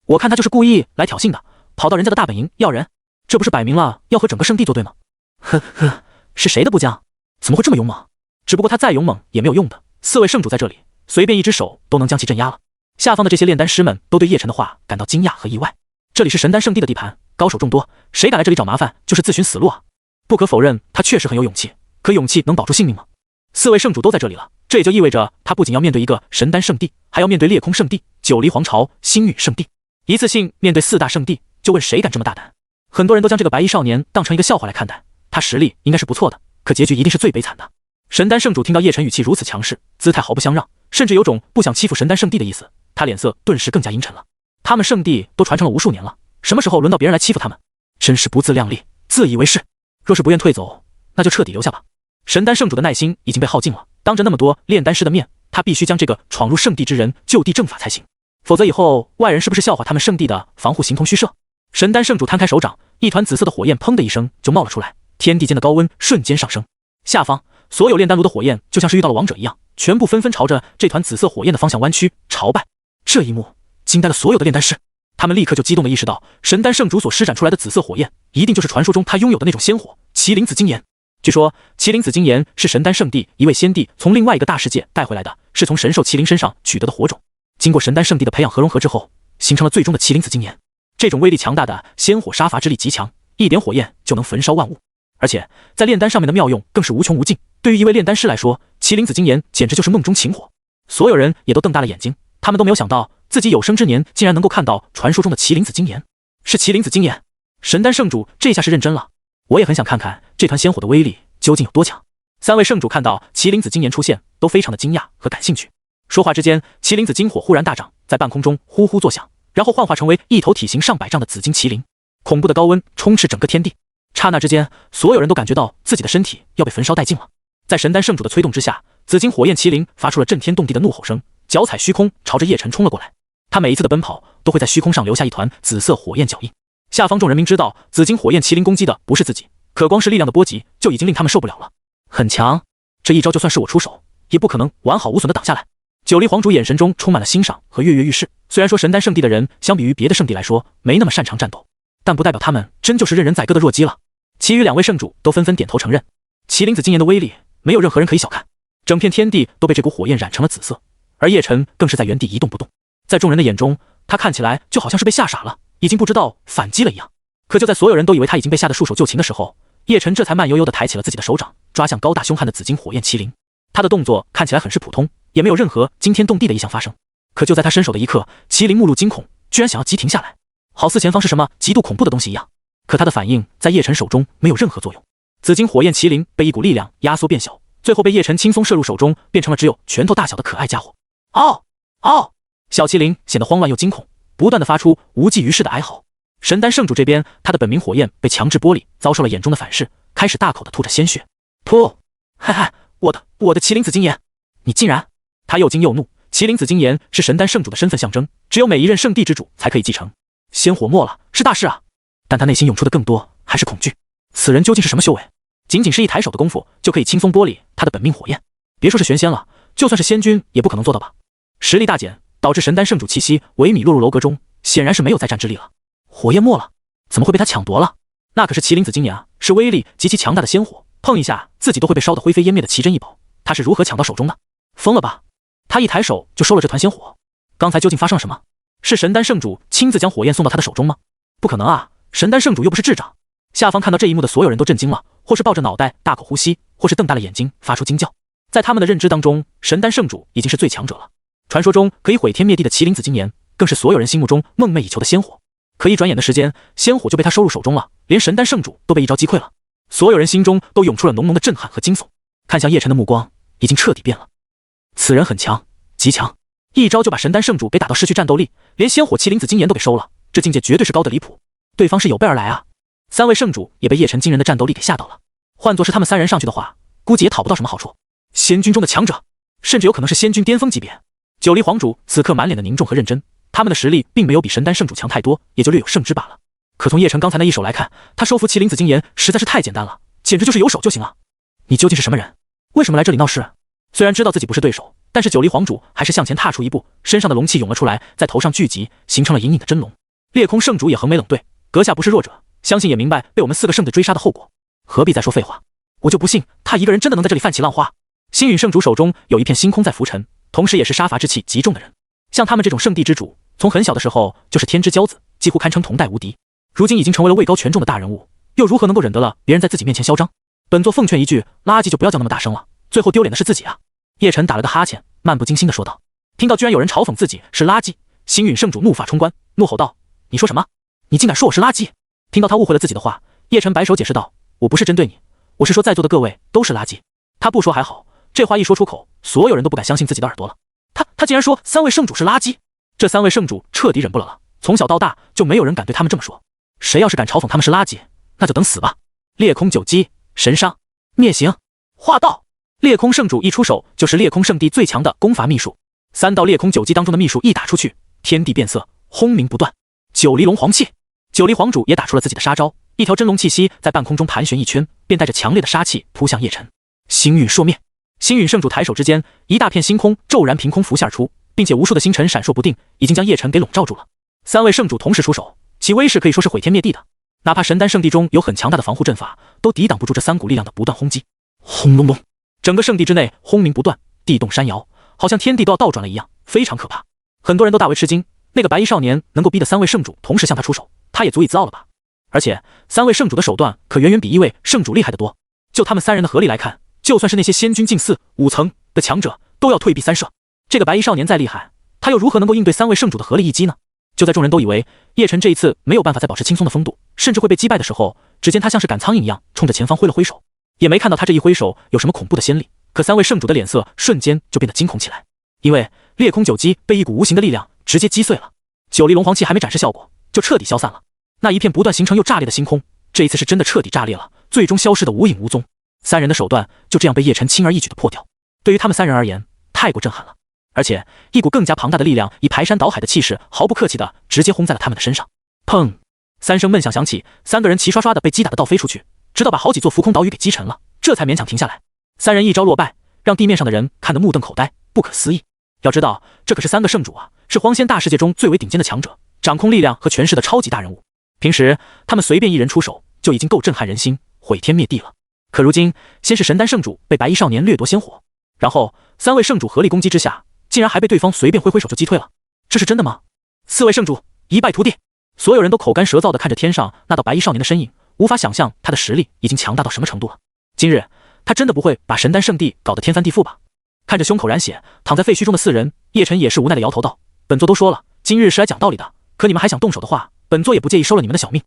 我看他就是故意来挑衅的，跑到人家的大本营要人，这不是摆明了要和整个圣地作对吗？呵呵，是谁的部将？怎么会这么勇猛？只不过他再勇猛也没有用的，4位圣主在这里，随便一只手都能将其镇压了。下方的这些炼丹师们都对叶晨的话感到惊讶和意外。这里是神丹圣地的地盘，高手众多，谁敢来这里找麻烦，就是自寻死路啊！不可否认，他确实很有勇气，可勇气能保住性命吗？4位圣主都在这里了，这也就意味着他不仅要面对一个神丹圣地，还要面对裂空圣地、九黎皇朝、星陨圣地，一次性面对4大圣地，就问谁敢这么大胆？很多人都将这个白衣少年当成一个笑话来看待，他实力应该是不错的，可结局一定是最悲惨的。神丹圣主听到叶晨语气如此强势，姿态毫不相让，甚至有种不想欺负神丹圣地的意思，他脸色顿时更加阴沉了。他们圣地都传承了无数年了，什么时候轮到别人来欺负他们？真是不自量力，自以为是。若是不愿退走，那就彻底留下吧。神丹圣主的耐心已经被耗尽了，当着那么多炼丹师的面，他必须将这个闯入圣地之人就地正法才行，否则以后外人是不是笑话他们圣地的防护形同虚设？神丹圣主摊开手掌，一团紫色的火焰砰的一声就冒了出来，天地间的高温瞬间上升。下方所有炼丹炉的火焰就像是遇到了王者一样，全部纷纷朝着这团紫色火焰的方向弯曲朝拜。这一幕惊呆了所有的炼丹师，他们立刻就激动地意识到，神丹圣主所施展出来的紫色火焰，一定就是传说中他拥有的那种仙火——麒麟紫金炎。据说麒麟紫金炎是神丹圣地一位先帝从另外一个大世界带回来的，是从神兽麒麟身上取得的火种，经过神丹圣地的培养和融合之后，形成了最终的麒麟紫金炎。这种威力强大的仙火杀伐之力极强，一点火焰就能焚烧万物，而且在炼丹上面的妙用更是无穷无尽。对于一位炼丹师来说，麒麟紫金炎简直就是梦中情火。所有人也都瞪大了眼睛，他们都没有想到自己有生之年竟然能够看到传说中的麒麟紫金炎。是麒麟紫金炎？神丹圣主这下是认真了。我也很想看看这团仙火的威力究竟有多强。3位圣主看到麒麟紫金炎出现，都非常的惊讶和感兴趣。说话之间，麒麟紫金火忽然大涨，在半空中呼呼作响，然后幻化成为一头体型上百丈的紫金麒麟。恐怖的高温充斥整个天地，刹那之间，所有人都感觉到自己的身体要被焚烧殆尽了。在神丹圣主的催动之下，紫金火焰麒麟发出了震天动地的怒吼声，脚踩虚空，朝着叶晨冲了过来。他每一次的奔跑都会在虚空上留下一团紫色火焰脚印。下方众人明知道紫金火焰麒麟攻击的不是自己，可光是力量的波及就已经令他们受不了了。很强，这一招就算是我出手，也不可能完好无损的挡下来。九黎皇主眼神中充满了欣赏和跃跃欲试。虽然说神丹圣地的人相比于别的圣地来说没那么擅长战斗，但不代表他们真就是任人宰割的弱鸡了。其余2位圣主都纷纷点头承认，麒麟紫金炎的威力没有任何人可以小看，整片天地都被这股火焰染成了紫色，而叶晨更是在原地一动不动。在众人的眼中，他看起来就好像是被吓傻了，已经不知道反击了一样。可就在所有人都以为他已经被吓得束手就擒的时候，叶晨这才慢悠悠地抬起了自己的手掌，抓向高大凶悍的紫金火焰麒麟。他的动作看起来很是普通，也没有任何惊天动地的异象发生。可就在他伸手的一刻，麒麟目露惊恐，居然想要急停下来，好似前方是什么极度恐怖的东西一样。可他的反应在叶晨手中没有任何作用，紫金火焰麒麟被一股力量压缩变小，最后被叶晨轻松射入手中，变成了只有拳头大小的可爱家伙。嗷嗷！小麒麟显得慌乱又惊恐，不断地发出无济于事的哀嚎。神丹圣主这边，他的本命火焰被强制剥离，遭受了眼中的反噬，开始大口地吐着鲜血。噗！嗨嗨，我的麒麟紫金炎！你竟然！他又惊又怒。麒麟紫金炎是神丹圣主的身份象征，只有每一任圣地之主才可以继承。仙火没了，是大事啊！但他内心涌出的更多还是恐惧。此人究竟是什么修为？仅仅是一抬手的功夫，就可以轻松剥离他的本命火焰。别说是玄仙了，就算是仙君也不可能做到吧？实力大减，导致神丹圣主气息萎靡落入楼阁中，显然是没有再战之力了。火焰没了，怎么会被他抢夺了？那可是麒麟紫金炎啊，是威力极其强大的仙火，碰一下自己都会被烧得灰飞烟灭的奇珍异宝，他是如何抢到手中的？疯了吧！他一抬手就收了这团仙火，刚才究竟发生了什么？是神丹圣主亲自将火焰送到他的手中吗？不可能啊，神丹圣主又不是智障。下方看到这一幕的所有人都震惊了，或是抱着脑袋大口呼吸，或是瞪大了眼睛发出惊叫。在他们的认知当中，神丹圣主已经是最强者了。传说中可以毁天灭地的麒麟紫金炎，更是所有人心目中梦寐以求的仙火。可一转眼的时间，仙火就被他收入手中了，连神丹圣主都被一招击溃了。所有人心中都涌出了浓浓的震撼和惊悚，看向叶晨的目光已经彻底变了。此人很强，极强，一招就把神丹圣主给打到失去战斗力，连仙火麒麟紫金岩都给收了，这境界绝对是高的离谱。对方是有备而来啊！三位圣主也被叶晨惊人的战斗力给吓到了，换作是他们三人上去的话，估计也讨不到什么好处。仙军中的强者，甚至有可能是仙军巅峰级别。九黎皇主此刻满脸的凝重和认真，他们的实力并没有比神丹圣主强太多，也就略有胜之罢了。可从叶晨刚才那一手来看，他收服麒麟紫金岩实在是太简单了，简直就是有手就行啊！你究竟是什么人？为什么来这里闹事？虽然知道自己不是对手，但是九黎皇主还是向前踏出一步，身上的龙气涌了出来，在头上聚集，形成了隐隐的真龙。裂空圣主也横眉冷对，阁下不是弱者，相信也明白被我们4个圣队追杀的后果，何必再说废话？我就不信他一个人真的能在这里泛起浪花。星陨圣主手中有一片星空在浮沉，同时也是杀伐之气极重的人。像他们这种圣地之主，从很小的时候就是天之骄子，几乎堪称同代无敌，如今已经成为了位高权重的大人物，又如何能够忍得了别人在自己面前嚣张？本座奉劝一句，垃圾就不要叫那么大声了，最后丢脸的是自己啊！叶晨打了个哈欠，漫不经心地说道。听到居然有人嘲讽自己是垃圾，星陨圣主怒发冲冠，怒吼道：你说什么？你竟敢说我是垃圾？听到他误会了自己的话，叶晨摆手解释道：我不是针对你，我是说在座的各位都是垃圾。他不说还好，这话一说出口，所有人都不敢相信自己的耳朵了。他竟然说3位圣主是垃圾，这3位圣主彻底忍不了了，从小到大就没有人敢对他们这么说，谁要是敢嘲讽他们是垃圾，那就等死吧。裂空九击，神伤，灭形。化道，裂空圣主一出手就是裂空圣地最强的攻伐秘术，3道裂空九击当中的秘术一打出去，天地变色，轰鸣不断。九黎龙皇气，九黎皇主也打出了自己的杀招，一条真龙气息在半空中盘旋一圈，便带着强烈的杀气扑向叶晨。星陨烁灭，星陨圣主抬手之间，一大片星空骤然凭空浮现而出，并且无数的星辰闪烁不定，已经将叶晨给笼罩住了。3位圣主同时出手，其威势可以说是毁天灭地的，哪怕神丹圣地中有很强大的防护阵法，都抵挡不住这3股力量的不断轰击。轰隆隆，整个圣地之内轰鸣不断，地动山摇，好像天地都要倒转了一样，非常可怕。很多人都大为吃惊，那个白衣少年能够逼得3位圣主同时向他出手，他也足以自傲了吧？而且3位圣主的手段可远远比1位圣主厉害得多，就他们3人的合力来看，就算是那些仙君近4、5层的强者都要退避三舍。这个白衣少年再厉害，他又如何能够应对3位圣主的合力一击呢？就在众人都以为叶晨这一次没有办法再保持轻松的风度，甚至会被击败的时候，只见他像是赶苍蝇一样冲着前方挥了挥手，也没看到他这一挥手有什么恐怖的先例。可3位圣主的脸色瞬间就变得惊恐起来，因为裂空九击被一股无形的力量直接击碎了，九黎龙皇气还没展示效果，就彻底消散了。那一片不断形成又炸裂的星空，这一次是真的彻底炸裂了，最终消失的无影无踪。3人的手段就这样被叶晨轻而易举的破掉，对于他们3人而言，太过震撼了。而且一股更加庞大的力量以排山倒海的气势毫不客气的直接轰在了他们的身上。砰！3声闷响响起，3个人齐刷刷的被击打的倒飞出去，直到把好几座浮空岛屿给击沉了，这才勉强停下来。3人一招落败，让地面上的人看得目瞪口呆，不可思议。要知道，这可是3个圣主啊，是荒仙大世界中最为顶尖的强者，掌控力量和权势的超级大人物。平时他们随便一人出手，就已经够震撼人心、毁天灭地了。可如今，先是神丹圣主被白衣少年掠夺仙火，然后3位圣主合力攻击之下，竟然还被对方随便挥挥手就击退了，这是真的吗？4位圣主一败涂地，所有人都口干舌燥的看着天上那道白衣少年的身影，无法想象他的实力已经强大到什么程度了。今日他真的不会把神丹圣地搞得天翻地覆吧？看着胸口染血躺在废墟中的4人，叶晨也是无奈的摇头道：本座都说了，今日是来讲道理的，可你们还想动手的话，本座也不介意收了你们的小命。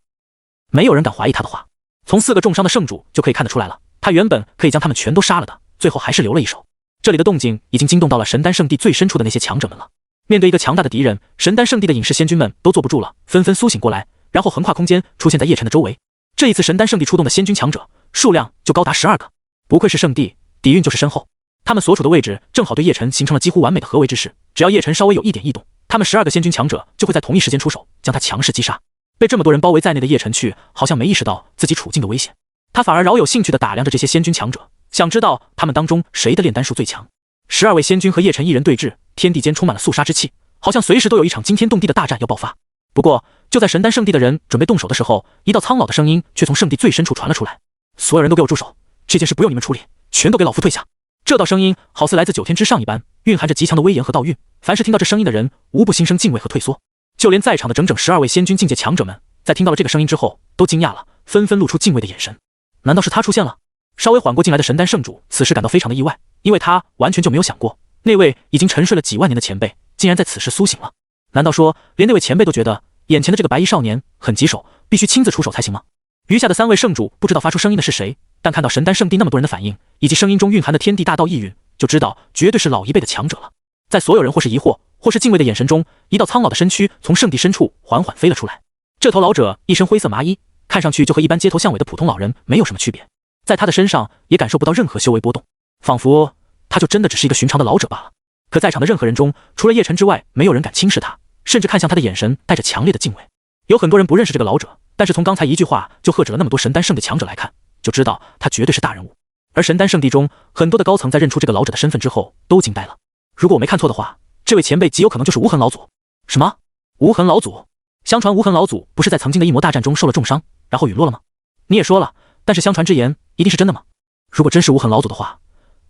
没有人敢怀疑他的话，从4个重伤的圣主就可以看得出来了，他原本可以将他们全都杀了的，最后还是留了一手。这里的动静已经惊动到了神丹圣地最深处的那些强者们了。面对一个强大的敌人，神丹圣地的隐士仙君们都坐不住了，纷纷苏醒过来，然后横跨空间出现在叶晨的周围。这一次神丹圣地出动的仙君强者数量就高达12个，不愧是圣地，底蕴就是深厚。他们所处的位置正好对叶晨形成了几乎完美的合围之势，只要叶晨稍微有一点异动，他们12个仙君强者就会在同一时间出手，将他强势击杀。被这么多人包围在内的叶晨却好像没意识到自己处境的危险，他反而饶有兴趣地打量着这些仙君强者，想知道他们当中谁的炼丹术最强。12位仙君和叶晨一人对峙，天地间充满了肃杀之气，好像随时都有一场惊天动地的大战要爆发。不过就在神丹圣地的人准备动手的时候，一道苍老的声音却从圣地最深处传了出来：所有人都给我住手，这件事不用你们处理，全都给老夫退下。这道声音好似来自9天之上一般，蕴含着极强的威严和道韵，凡是听到这声音的人无不心生敬畏和退缩。就连在场的整整12位仙君境界强者们在听到了这个声音之后都惊讶了，纷纷露出敬畏的眼神。难道是他出现了？稍微缓过劲来的神丹圣主此时感到非常的意外，因为他完全就没有想过那位已经沉睡了几万年的前辈竟然在此时苏醒了。难道说连那位前辈都觉得眼前的这个白衣少年很棘手，必须亲自出手才行吗？余下的3位圣主不知道发出声音的是谁，但看到神丹圣地那么多人的反应，以及声音中蕴含的天地大道意蕴，就知道绝对是老一辈的强者了。在所有人或是疑惑或是敬畏的眼神中，一道苍老的身躯从圣地深处缓缓飞了出来。这头老者一身灰色麻衣，看上去就和一般街头巷尾的普通老人没有什么区别，在他的身上也感受不到任何修为波动，仿佛他就真的只是一个寻常的老者罢了。可在场的任何人中，除了叶晨之外，没有人敢轻视他，甚至看向他的眼神带着强烈的敬畏。有很多人不认识这个老者，但是从刚才一句话就喝止了那么多神丹圣的强者来看，就知道他绝对是大人物。而神丹圣地中很多的高层在认出这个老者的身份之后都惊呆了。如果我没看错的话，这位前辈极有可能就是无痕老祖。什么？无痕老祖？相传无痕老祖不是在曾经的一魔大战中受了重伤，然后陨落了吗？你也说了，但是相传之言一定是真的吗？如果真是无痕老祖的话，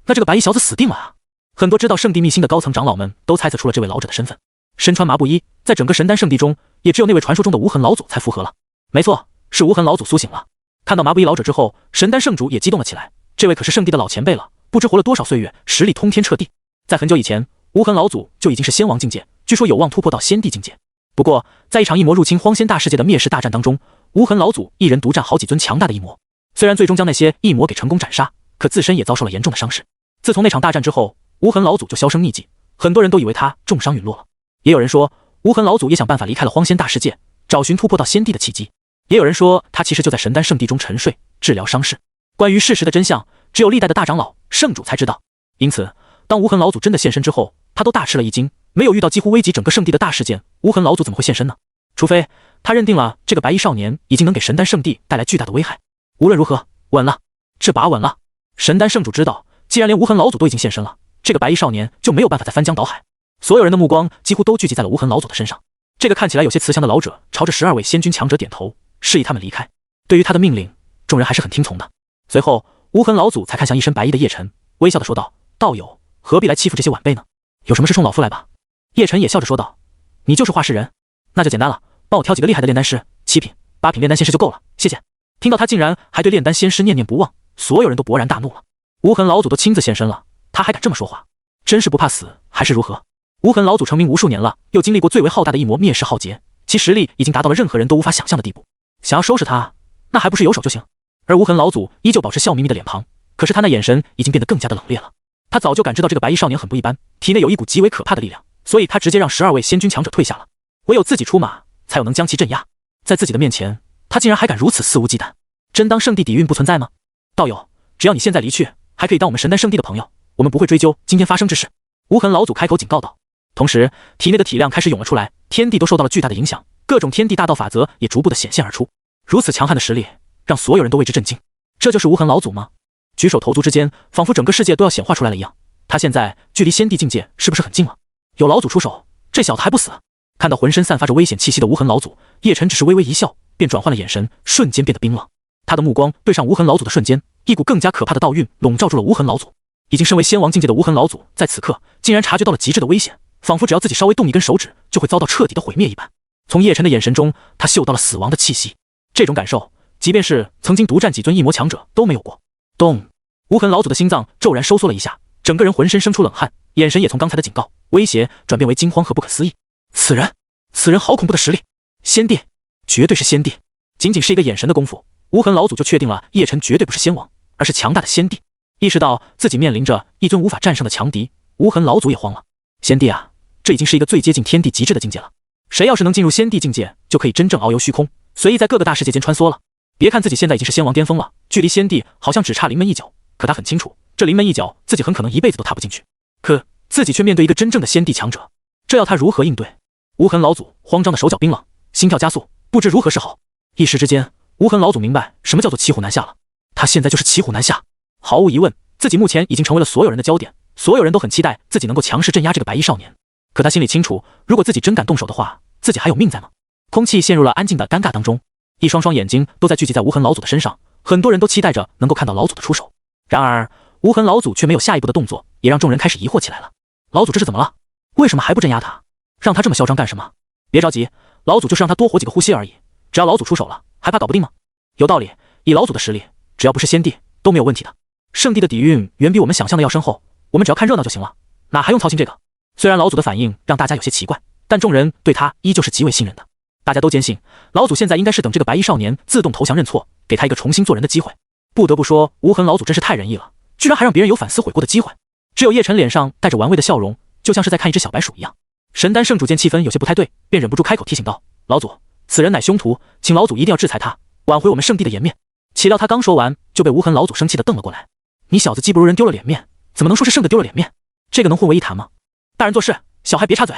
那这个白衣小子死定了啊！很多知道圣地秘辛的高层长老们都猜测出了这位老者的身份。身穿麻布衣，在整个神丹圣地中，也只有那位传说中的无痕老祖才符合了。没错，是无痕老祖苏醒了。看到麻布衣老者之后，神丹圣主也激动了起来。这位可是圣地的老前辈了，不知活了多少岁月，实力通天彻地。在很久以前，无痕老祖就已经是仙王境界，据说有望突破到仙帝境界。不过，在一场异魔入侵荒仙大世界的灭世大战当中，无痕老祖一人独占好几尊强大的异魔，虽然最终将那些异魔给成功斩杀，可自身也遭受了严重的伤势。自从那场大战之后，无痕老祖就销声匿迹，很多人都以为他重伤陨落了。也有人说，无痕老祖也想办法离开了荒仙大世界，找寻突破到仙帝的契机。也有人说，他其实就在神丹圣地中沉睡，治疗伤势。关于事实的真相，只有历代的大长老、圣主才知道。因此，当无痕老祖真的现身之后，他都大吃了一惊。没有遇到几乎危及整个圣地的大事件，无痕老祖怎么会现身呢？除非他认定了这个白衣少年已经能给神丹圣地带来巨大的危害。无论如何，稳了，这把稳了。神丹圣主知道，既然连无痕老祖都已经现身了，这个白衣少年就没有办法再翻江倒海。所有人的目光几乎都聚集在了无痕老祖的身上。这个看起来有些慈祥的老者朝着12位仙君强者点头，示意他们离开。对于他的命令，众人还是很听从的。随后，无痕老祖才看向一身白衣的叶晨，微笑地说道：“道友，何必来欺负这些晚辈呢？有什么事冲老夫来吧。”叶晨也笑着说道：“你就是画师人，那就简单了，帮我挑几个厉害的炼丹师，7品、8品炼丹仙师就够了，谢谢。”听到他竟然还对炼丹仙师念念不忘，所有人都勃然大怒了。无痕老祖都亲自现身了，他还敢这么说话，真是不怕死还是如何？无痕老祖成名无数年了，又经历过最为浩大的一魔灭世浩劫，其实力已经达到了任何人都无法想象的地步。想要收拾他，那还不是有手就行？而无痕老祖依旧保持笑眯眯的脸庞，可是他那眼神已经变得更加的冷冽了。他早就感知到这个白衣少年很不一般，体内有一股极为可怕的力量，所以他直接让12位仙君强者退下了，唯有自己出马，才有能将其镇压。在自己的面前，他竟然还敢如此肆无忌惮，真当圣地底蕴不存在吗？道友，只要你现在离去，还可以当我们神丹圣地的朋友，我们不会追究今天发生之事。无痕老祖开口警告道，同时体内的体量开始涌了出来，天地都受到了巨大的影响，各种天地大道法则也逐步的显现而出。如此强悍的实力，让所有人都为之震惊。这就是无痕老祖吗？举手投足之间，仿佛整个世界都要显化出来了一样。他现在距离仙帝境界是不是很近了？有老祖出手，这小子还不死？看到浑身散发着危险气息的无痕老祖，叶晨只是微微一笑，便转换了眼神，瞬间变得冰冷。他的目光对上无痕老祖的瞬间，一股更加可怕的道韵笼罩住了无痕老祖。已经身为仙王境界的无痕老祖，在此刻竟然察觉到了极致的危险，仿佛只要自己稍微动一根手指，就会遭到彻底的毁灭一般。从叶晨的眼神中，他嗅到了死亡的气息。这种感受，即便是曾经独占几尊异魔强者都没有过。咚！无痕老祖的心脏骤然收缩了一下，整个人浑身生出冷汗，眼神也从刚才的警告、威胁转变为惊慌和不可思议。此人好恐怖的实力！仙帝，绝对是仙帝！仅仅是一个眼神的功夫，无痕老祖就确定了叶晨绝对不是仙王，而是强大的仙帝。意识到自己面临着一尊无法战胜的强敌，无痕老祖也慌了。仙帝啊，这已经是一个最接近天地极致的境界了。谁要是能进入仙帝境界，就可以真正遨游虚空，随意在各个大世界间穿梭了。别看自己现在已经是仙王巅峰了，距离仙帝好像只差临门一脚，可他很清楚，这临门一脚自己很可能一辈子都踏不进去。可自己却面对一个真正的仙帝强者，这要他如何应对？无痕老祖慌张的手脚冰冷，心跳加速，不知如何是好。一时之间，无痕老祖明白什么叫做骑虎难下了。他现在就是骑虎难下。毫无疑问，自己目前已经成为了所有人的焦点，所有人都很期待自己能够强势镇压这个白衣少年。可他心里清楚，如果自己真敢动手的话，自己还有命在吗？空气陷入了安静的尴尬当中，一双双眼睛都在聚集在无痕老祖的身上，很多人都期待着能够看到老祖的出手。然而，无痕老祖却没有下一步的动作，也让众人开始疑惑起来了。老祖这是怎么了？为什么还不镇压他？让他这么嚣张干什么？别着急，老祖就是让他多活几个呼吸而已。只要老祖出手了，还怕搞不定吗？有道理，以老祖的实力，只要不是仙帝都没有问题的。圣地的底蕴远比我们想象的要深厚，我们只要看热闹就行了，哪还用操心这个？虽然老祖的反应让大家有些奇怪，但众人对他依旧是极为信任的。大家都坚信，老祖现在应该是等这个白衣少年自动投降认错，给他一个重新做人的机会。不得不说，无痕老祖真是太仁义了，居然还让别人有反思悔过的机会。只有叶晨脸上带着玩味的笑容，就像是在看一只小白鼠一样。神丹圣主见气氛有些不太对，便忍不住开口提醒道：“老祖，此人乃凶徒，请老祖一定要制裁他，挽回我们圣地的颜面。”岂料他刚说完，就被无痕老祖生气地瞪了过来：“你小子技不如人，丢了脸面，怎么能说是圣的丢了脸面？这个能混为一谈吗？大人做事，小孩别插嘴。”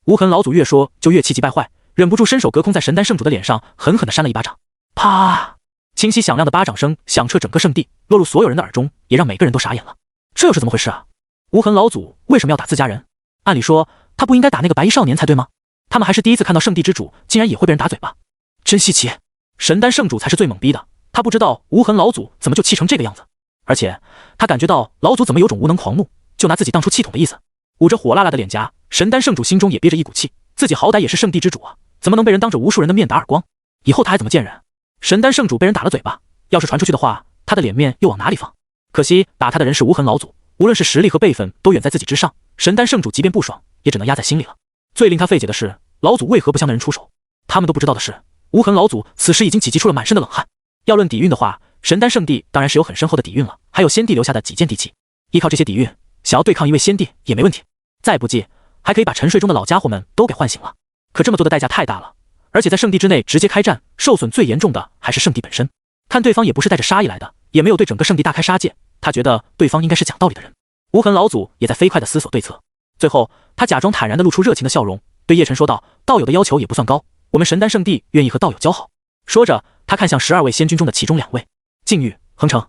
无痕老祖越说就越气急败坏，忍不住伸手隔空在神丹圣主的脸上狠狠地扇了一巴掌。啪！清晰响亮的巴掌声响彻整个圣地，落入所有人的耳中，也让每个人都傻眼了。这又是怎么回事啊？无痕老祖为什么要打自家人？按理说他不应该打那个白衣少年才对吗？他们还是第一次看到圣地之主竟然也会被人打嘴巴，真稀奇。神丹圣主才是最懵逼的，他不知道无痕老祖怎么就气成这个样子，而且他感觉到老祖怎么有种无能狂怒，就拿自己当出气筒的意思。捂着火辣辣的脸颊，神丹圣主心中也憋着一股气，自己好歹也是圣地之主啊，怎么能被人当着无数人的面打耳光？以后他还怎么见人？神丹圣主被人打了嘴巴，要是传出去的话，他的脸面又往哪里放？可惜打他的人是无痕老祖，无论是实力和辈分都远在自己之上，神丹圣主即便不爽，也只能压在心里了。最令他费解的是，老祖为何不向那人出手？他们都不知道的是，无痕老祖此时已经挤出了满身的冷汗。要论底蕴的话，神丹圣地当然是有很深厚的底蕴了，还有先帝留下的几件地气，依靠这些底蕴，想要对抗一位先帝也没问题。再不济，还可以把沉睡中的老家伙们都给唤醒了。可这么做的代价太大了，而且在圣地之内直接开战，受损最严重的还是圣地本身。看对方也不是带着杀意来的，也没有对整个圣地大开杀戒，他觉得对方应该是讲道理的人。无痕老祖也在飞快地思索对策，最后他假装坦然地露出热情的笑容，对叶晨说道：“道友的要求也不算高，我们神丹圣地愿意和道友交好。”说着，他看向12位仙君中的其中2位，禁欲、恒成，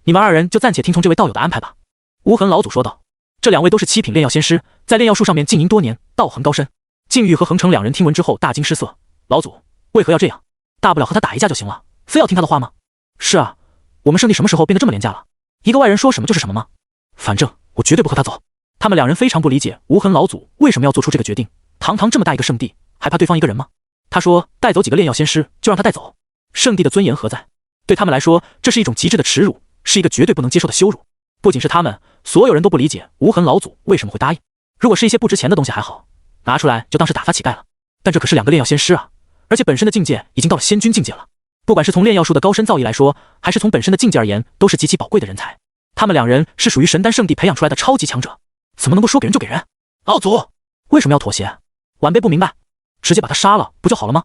你们2人就暂且听从这位道友的安排吧。无痕老祖说道。这2位都是7品炼药仙师，在炼药术上面经营多年，道行高深。禁欲和恒成2人听闻之后大惊失色，老祖为何要这样？大不了和他打一架就行了，非要听他的话吗？是啊，我们圣地什么时候变得这么廉价了？一个外人说什么就是什么吗？反正我绝对不和他走。他们2人非常不理解无痕老祖为什么要做出这个决定，堂堂这么大一个圣地，还怕对方一个人吗？他说带走几个炼药仙师就让他带走，圣地的尊严何在？对他们来说，这是一种极致的耻辱，是一个绝对不能接受的羞辱。不仅是他们，所有人都不理解无痕老祖为什么会答应。如果是一些不值钱的东西还好，拿出来就当是打发乞丐了，但这可是2个炼药仙师啊，而且本身的境界已经到了仙君境界了。不管是从炼药术的高深造诣来说，还是从本身的境界而言，都是极其宝贵的人才。他们2人是属于神丹圣地培养出来的超级强者，怎么能够说给人就给人？老祖为什么要妥协？晚辈不明白，直接把他杀了不就好了吗？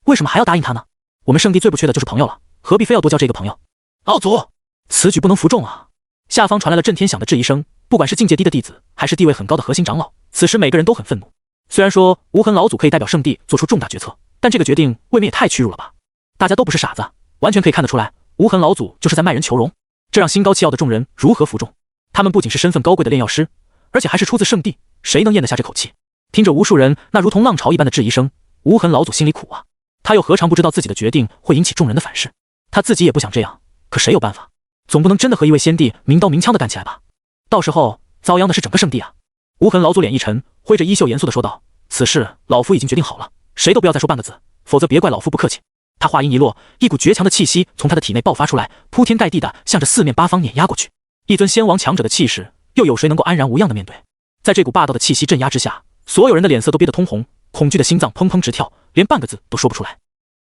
为什么还要答应他呢？我们圣地最不缺的就是朋友了，何必非要多交这个朋友？老祖，此举不能服众啊！下方传来了震天响的质疑声，不管是境界低的弟子，还是地位很高的核心长老，此时每个人都很愤怒。虽然说无痕老祖可以代表圣地做出重大决策，但这个决定未免也太屈辱了吧？大家都不是傻子，完全可以看得出来，无痕老祖就是在卖人求荣，这让心高气傲的众人如何服众？他们不仅是身份高贵的炼药师，而且还是出自圣地，谁能咽得下这口气？听着无数人那如同浪潮一般的质疑声，无痕老祖心里苦啊！他又何尝不知道自己的决定会引起众人的反噬？他自己也不想这样，可谁有办法？总不能真的和一位先帝明刀明枪的干起来吧？到时候遭殃的是整个圣地啊！无痕老祖脸一沉，挥着衣袖严肃地说道：“此事老夫已经决定好了，谁都不要再说半个字，否则别怪老夫不客气。”他话音一落，一股绝强的气息从他的体内爆发出来，铺天盖地的向着四面八方碾压过去。一尊仙王强者的气势，又有谁能够安然无恙的面对？在这股霸道的气息镇压之下，所有人的脸色都憋得通红，恐惧的心脏砰砰直跳，连半个字都说不出来。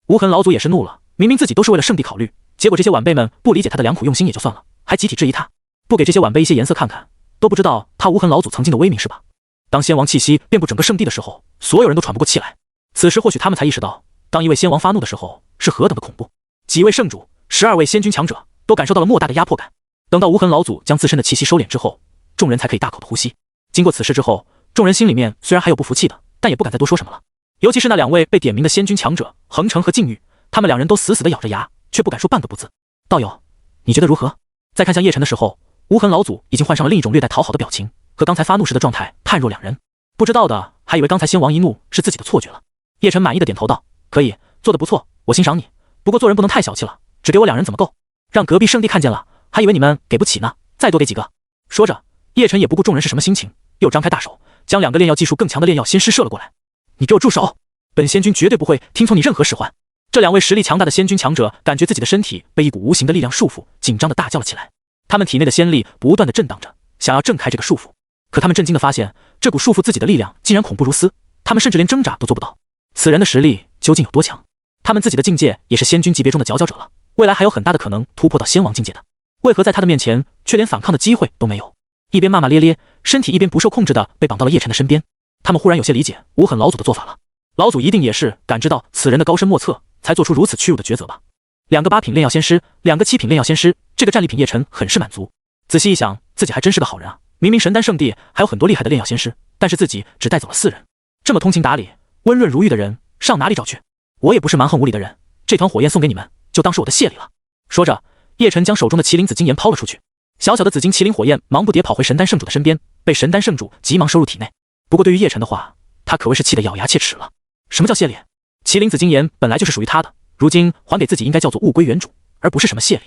无痕老祖也是怒了，明明自己都是为了圣地考虑，结果这些晚辈们不理解他的良苦用心也就算了，还集体质疑他，不给这些晚辈一些颜色看看，都不知道他无痕老祖曾经的威名是吧？当仙王气息遍布整个圣地的时候，所有人都喘不过气来。此时或许他们才意识到，当一位仙王发怒的时候是何等的恐怖。几位圣主，12位仙君强者都感受到了莫大的压迫感。等到无痕老祖将自身的气息收敛之后，众人才可以大口的呼吸。经过此事之后，众人心里面虽然还有不服气的，但也不敢再多说什么了。尤其是那2位被点名的仙君强者恒成和禁欲，他们2人都死死地咬着牙，却不敢说半个不字。道友，你觉得如何？在看向叶晨的时候，无痕老祖已经换上了另一种略带讨好的表情，和刚才发怒时的状态判若两人。不知道的还以为刚才仙王一怒是自己的错觉了。叶晨满意的点头道：“可以，做得不错，我欣赏你。不过做人不能太小气了，只给我2人怎么够？让隔壁圣地看见了，还以为你们给不起呢，再多给几个。”说着，叶晨也不顾众人是什么心情，又张开大手，将2个炼药技术更强的炼药仙师射了过来。“你给我住手！本仙君绝对不会听从你任何使唤。”这2位实力强大的仙君强者感觉自己的身体被一股无形的力量束缚，紧张的大叫了起来。他们体内的仙力不断的震荡着，想要挣开这个束缚。可他们震惊的发现，这股束缚自己的力量竟然恐怖如斯，他们甚至连挣扎都做不到。此人的实力究竟有多强？他们自己的境界也是仙君级别中的佼佼者了，未来还有很大的可能突破到仙王境界的，为何在他的面前却连反抗的机会都没有？一边骂骂咧咧，身体一边不受控制的被绑到了叶晨的身边。他们忽然有些理解无痕老祖的做法了，老祖一定也是感知到此人的高深莫测，才做出如此屈辱的抉择吧。2个8品炼药仙师，2个7品炼药仙师，这个战利品叶晨很是满足。仔细一想，自己还真是个好人啊！明明神丹圣地还有很多厉害的炼药仙师，但是自己只带走了4人。这么通情达理、温润如玉的人，上哪里找去？我也不是蛮横无理的人，这团火焰送给你们，就当是我的谢礼了。说着，叶晨将手中的麒麟紫金炎抛了出去，小小的紫金麒麟火焰忙不迭跑回神丹圣主的身边，被神丹圣主急忙收入体内。不过对于叶晨的话，他可谓是气得咬牙切齿了。什么叫谢礼？麒麟紫金炎本来就是属于他的，如今还给自己应该叫做物归原主，而不是什么谢礼。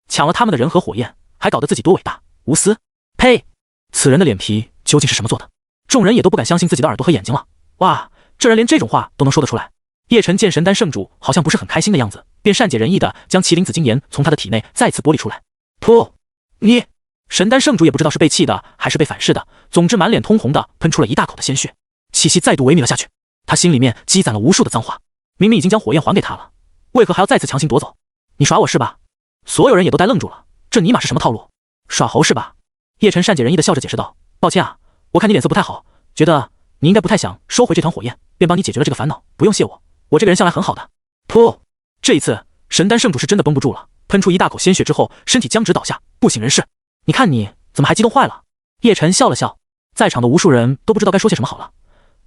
抢了他们的人和火焰，还搞得自己多伟大无私？呸！此人的脸皮究竟是什么做的？众人也都不敢相信自己的耳朵和眼睛了。哇，这人连这种话都能说得出来。叶晨见神丹圣主好像不是很开心的样子，便善解人意的将麒麟紫金炎从他的体内再次剥离出来。噗！你！神丹圣主也不知道是被气的还是被反噬的，总之满脸通红的喷出了一大口的鲜血，气息再度萎靡了下去。他心里面积攒了无数的脏话，明明已经将火焰还给他了，为何还要再次强行夺走？你耍我是吧？所有人也都呆愣住了，这尼玛是什么套路？耍猴是吧？叶晨善解人意的笑着解释道：抱歉啊，我看你脸色不太好，觉得你应该不太想收回这团火焰，便帮你解决了这个烦恼，不用谢我，我这个人向来很好的。噗！这一次神丹圣主是真的绷不住了，喷出一大口鲜血之后，身体僵直倒下，不省人事。你看你怎么还激动坏了？叶晨笑了笑，在场的无数人都不知道该说些什么好了。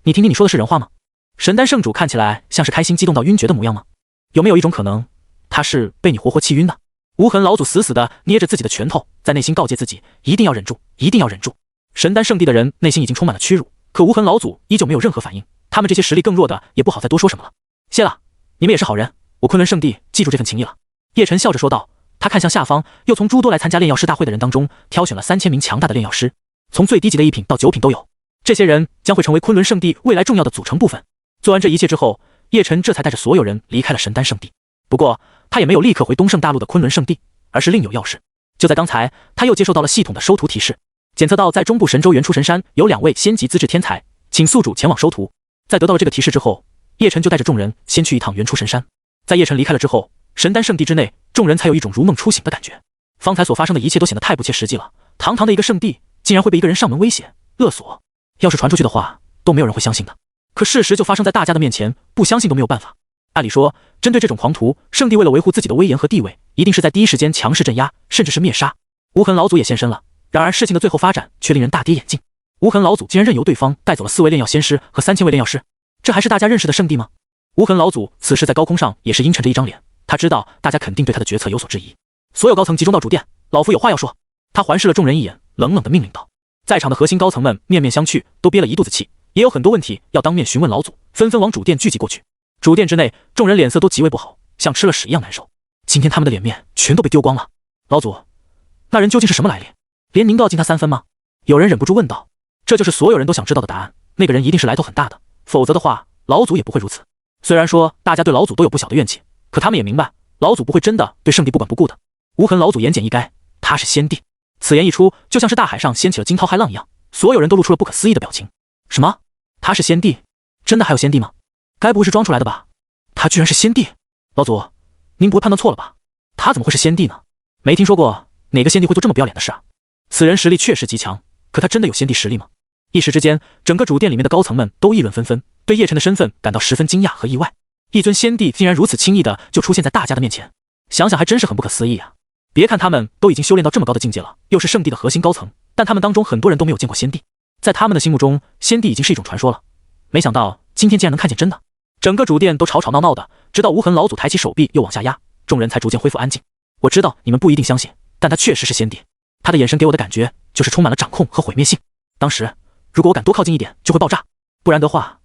你听听，你说的是人话吗？神丹圣主看起来像是开心激动到晕厥的模样吗？有没有一种可能，他是被你活活气晕的？无痕老祖死死地捏着自己的拳头，在内心告诫自己，一定要忍住，一定要忍住。神丹圣地的人内心已经充满了屈辱，可无痕老祖依旧没有任何反应。他们这些实力更弱的也不好再多说什么了。谢了，你们也是好人，我昆仑圣地记住这份情谊了。叶晨笑着说道。他看向下方，又从诸多来参加炼药师大会的人当中挑选了3000名强大的炼药师，从最低级的1品到9品都有。这些人将会成为昆仑圣地未来重要的组成部分。做完这一切之后，叶晨这才带着所有人离开了神丹圣地。不过他也没有立刻回东胜大陆的昆仑圣地，而是另有要事。就在刚才，他又接收到了系统的收徒提示，检测到在中部神州原初神山有2位仙级资质天才，请宿主前往收徒。在得到了这个提示之后，叶晨就带着众人先去一趟原初神山。在叶晨离开了之后，神丹圣地之内，众人才有一种如梦初醒的感觉。方才所发生的一切都显得太不切实际了，堂堂的一个圣地，竟然会被一个人上门威胁勒索，要是传出去的话，都没有人会相信的。可事实就发生在大家的面前，不相信都没有办法。按理说，针对这种狂徒，圣地为了维护自己的威严和地位，一定是在第一时间强势镇压，甚至是灭杀。无痕老祖也现身了，然而事情的最后发展却令人大跌眼镜。无痕老祖竟然任由对方带走了4位炼药仙师和3000位炼药师，这还是大家认识的圣地吗？无痕老祖此时在高空上也是阴沉着一张脸，他知道大家肯定对他的决策有所质疑。所有高层集中到主殿，老夫有话要说。他环视了众人一眼，冷冷地命令道。在场的核心高层们面面相觑，都憋了一肚子气，也有很多问题要当面询问老祖，纷纷往主殿聚集过去。主殿之内，众人脸色都极为不好，像吃了屎一样难受。今天他们的脸面全都被丢光了。老祖，那人究竟是什么来历？连您都要敬他3分吗？有人忍不住问道。这就是所有人都想知道的答案，那个人一定是来头很大的，否则的话，老祖也不会如此。虽然说大家对老祖都有不小的怨气，可他们也明白，老祖不会真的对圣地不管不顾的。无痕老祖言简意赅，他是先帝。此言一出，就像是大海上掀起了惊涛骇浪一样，所有人都露出了不可思议的表情。什么？他是先帝？真的还有先帝吗？该不会是装出来的吧？他居然是先帝！老祖，您不会判断错了吧？他怎么会是先帝呢？没听说过哪个先帝会做这么不要脸的事啊！此人实力确实极强，可他真的有先帝实力吗？一时之间，整个主殿里面的高层们都议论纷纷，对叶晨的身份感到十分惊讶和意外。一尊先帝竟然如此轻易的就出现在大家的面前，想想还真是很不可思议啊！别看他们都已经修炼到这么高的境界了，又是圣地的核心高层，但他们当中很多人都没有见过先帝，在他们的心目中，先帝已经是一种传说了。没想到今天竟然能看见真的。整个主殿都吵吵闹闹的，直到无痕老祖抬起手臂又往下压，众人才逐渐恢复安静。我知道你们不一定相信，但他确实是先帝。他的眼神给我的感觉就是充满了掌控和毁灭性。当时如果我敢多靠近一点，就会爆炸。不然的话，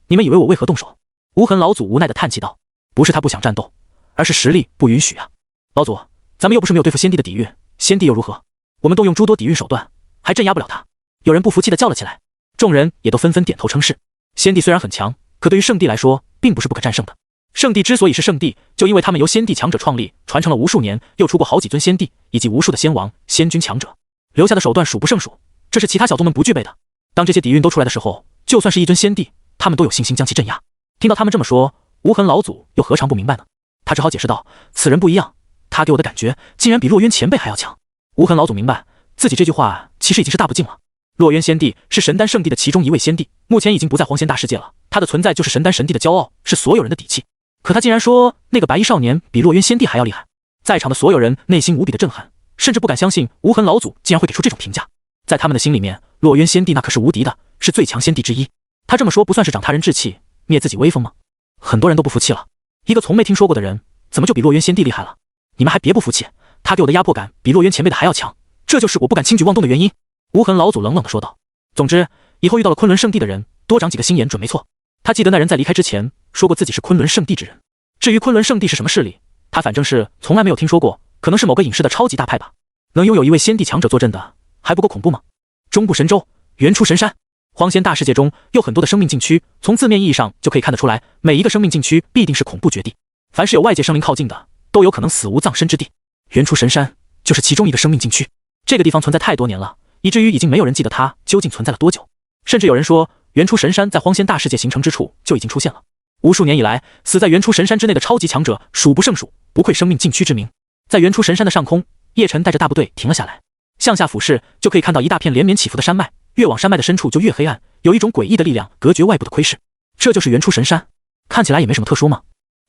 你们以为我为何动手？无痕老祖无奈的叹气道：“不是他不想战斗，而是实力不允许啊。老祖，咱们又不是没有对付先帝的底蕴，先帝又如何？我们动用诸多底蕴手段，还镇压不了他。”有人不服气的叫了起来，众人也都纷纷点头称是。先帝虽然很强，可对于圣地来说，并不是不可战胜的。圣地之所以是圣地，就因为他们由先帝强者创立，传承了无数年，又出过好几尊先帝，以及无数的仙王、仙君强者，留下的手段数不胜数，这是其他小宗们不具备的。当这些底蕴都出来的时候，就算是一尊先帝，他们都有信心将其镇压。听到他们这么说，无痕老祖又何尝不明白呢？他只好解释道：“此人不一样，他给我的感觉竟然比洛渊前辈还要强。无痕老祖明白，自己这句话其实已经是大不敬了。洛渊先帝是神丹圣地的其中一位先帝，目前已经不在荒仙大世界了。他的存在就是神丹神帝的骄傲，是所有人的底气。可他竟然说那个白衣少年比洛渊先帝还要厉害，在场的所有人内心无比的震撼，甚至不敢相信无痕老祖竟然会给出这种评价。在他们的心里面，洛渊先帝那可是无敌的，是最强先帝之一。他这么说不算是长他人志气，灭自己威风吗？很多人都不服气了。一个从没听说过的人，怎么就比洛渊先帝厉害了？你们还别不服气，他给我的压迫感比洛渊前辈的还要强，这就是我不敢轻举妄动的原因。无痕老祖冷冷地说道。总之，以后遇到了昆仑圣地的人，多长几个心眼准没错。他记得那人在离开之前说过自己是昆仑圣地之人。至于昆仑圣地是什么势力，他反正是从来没有听说过，可能是某个隐世的超级大派吧。能拥有一位先帝强者坐镇的，还不够恐怖吗？中部神州，原初神山。荒仙大世界中有很多的生命禁区，从字面意义上就可以看得出来，每一个生命禁区必定是恐怖绝地，凡是有外界生灵靠近的，都有可能死无葬身之地。原初神山就是其中一个生命禁区。这个地方存在太多年了，以至于已经没有人记得它究竟存在了多久。甚至有人说，原初神山在荒仙大世界形成之处就已经出现了。无数年以来，死在原初神山之内的超级强者数不胜数，不愧生命禁区之名。在原初神山的上空，叶晨带着大部队停了下来，向下俯视，就可以看到一大片连绵起伏的山脉，越往山脉的深处就越黑暗，有一种诡异的力量隔绝外部的窥视。这就是原初神山，看起来也没什么特殊嘛。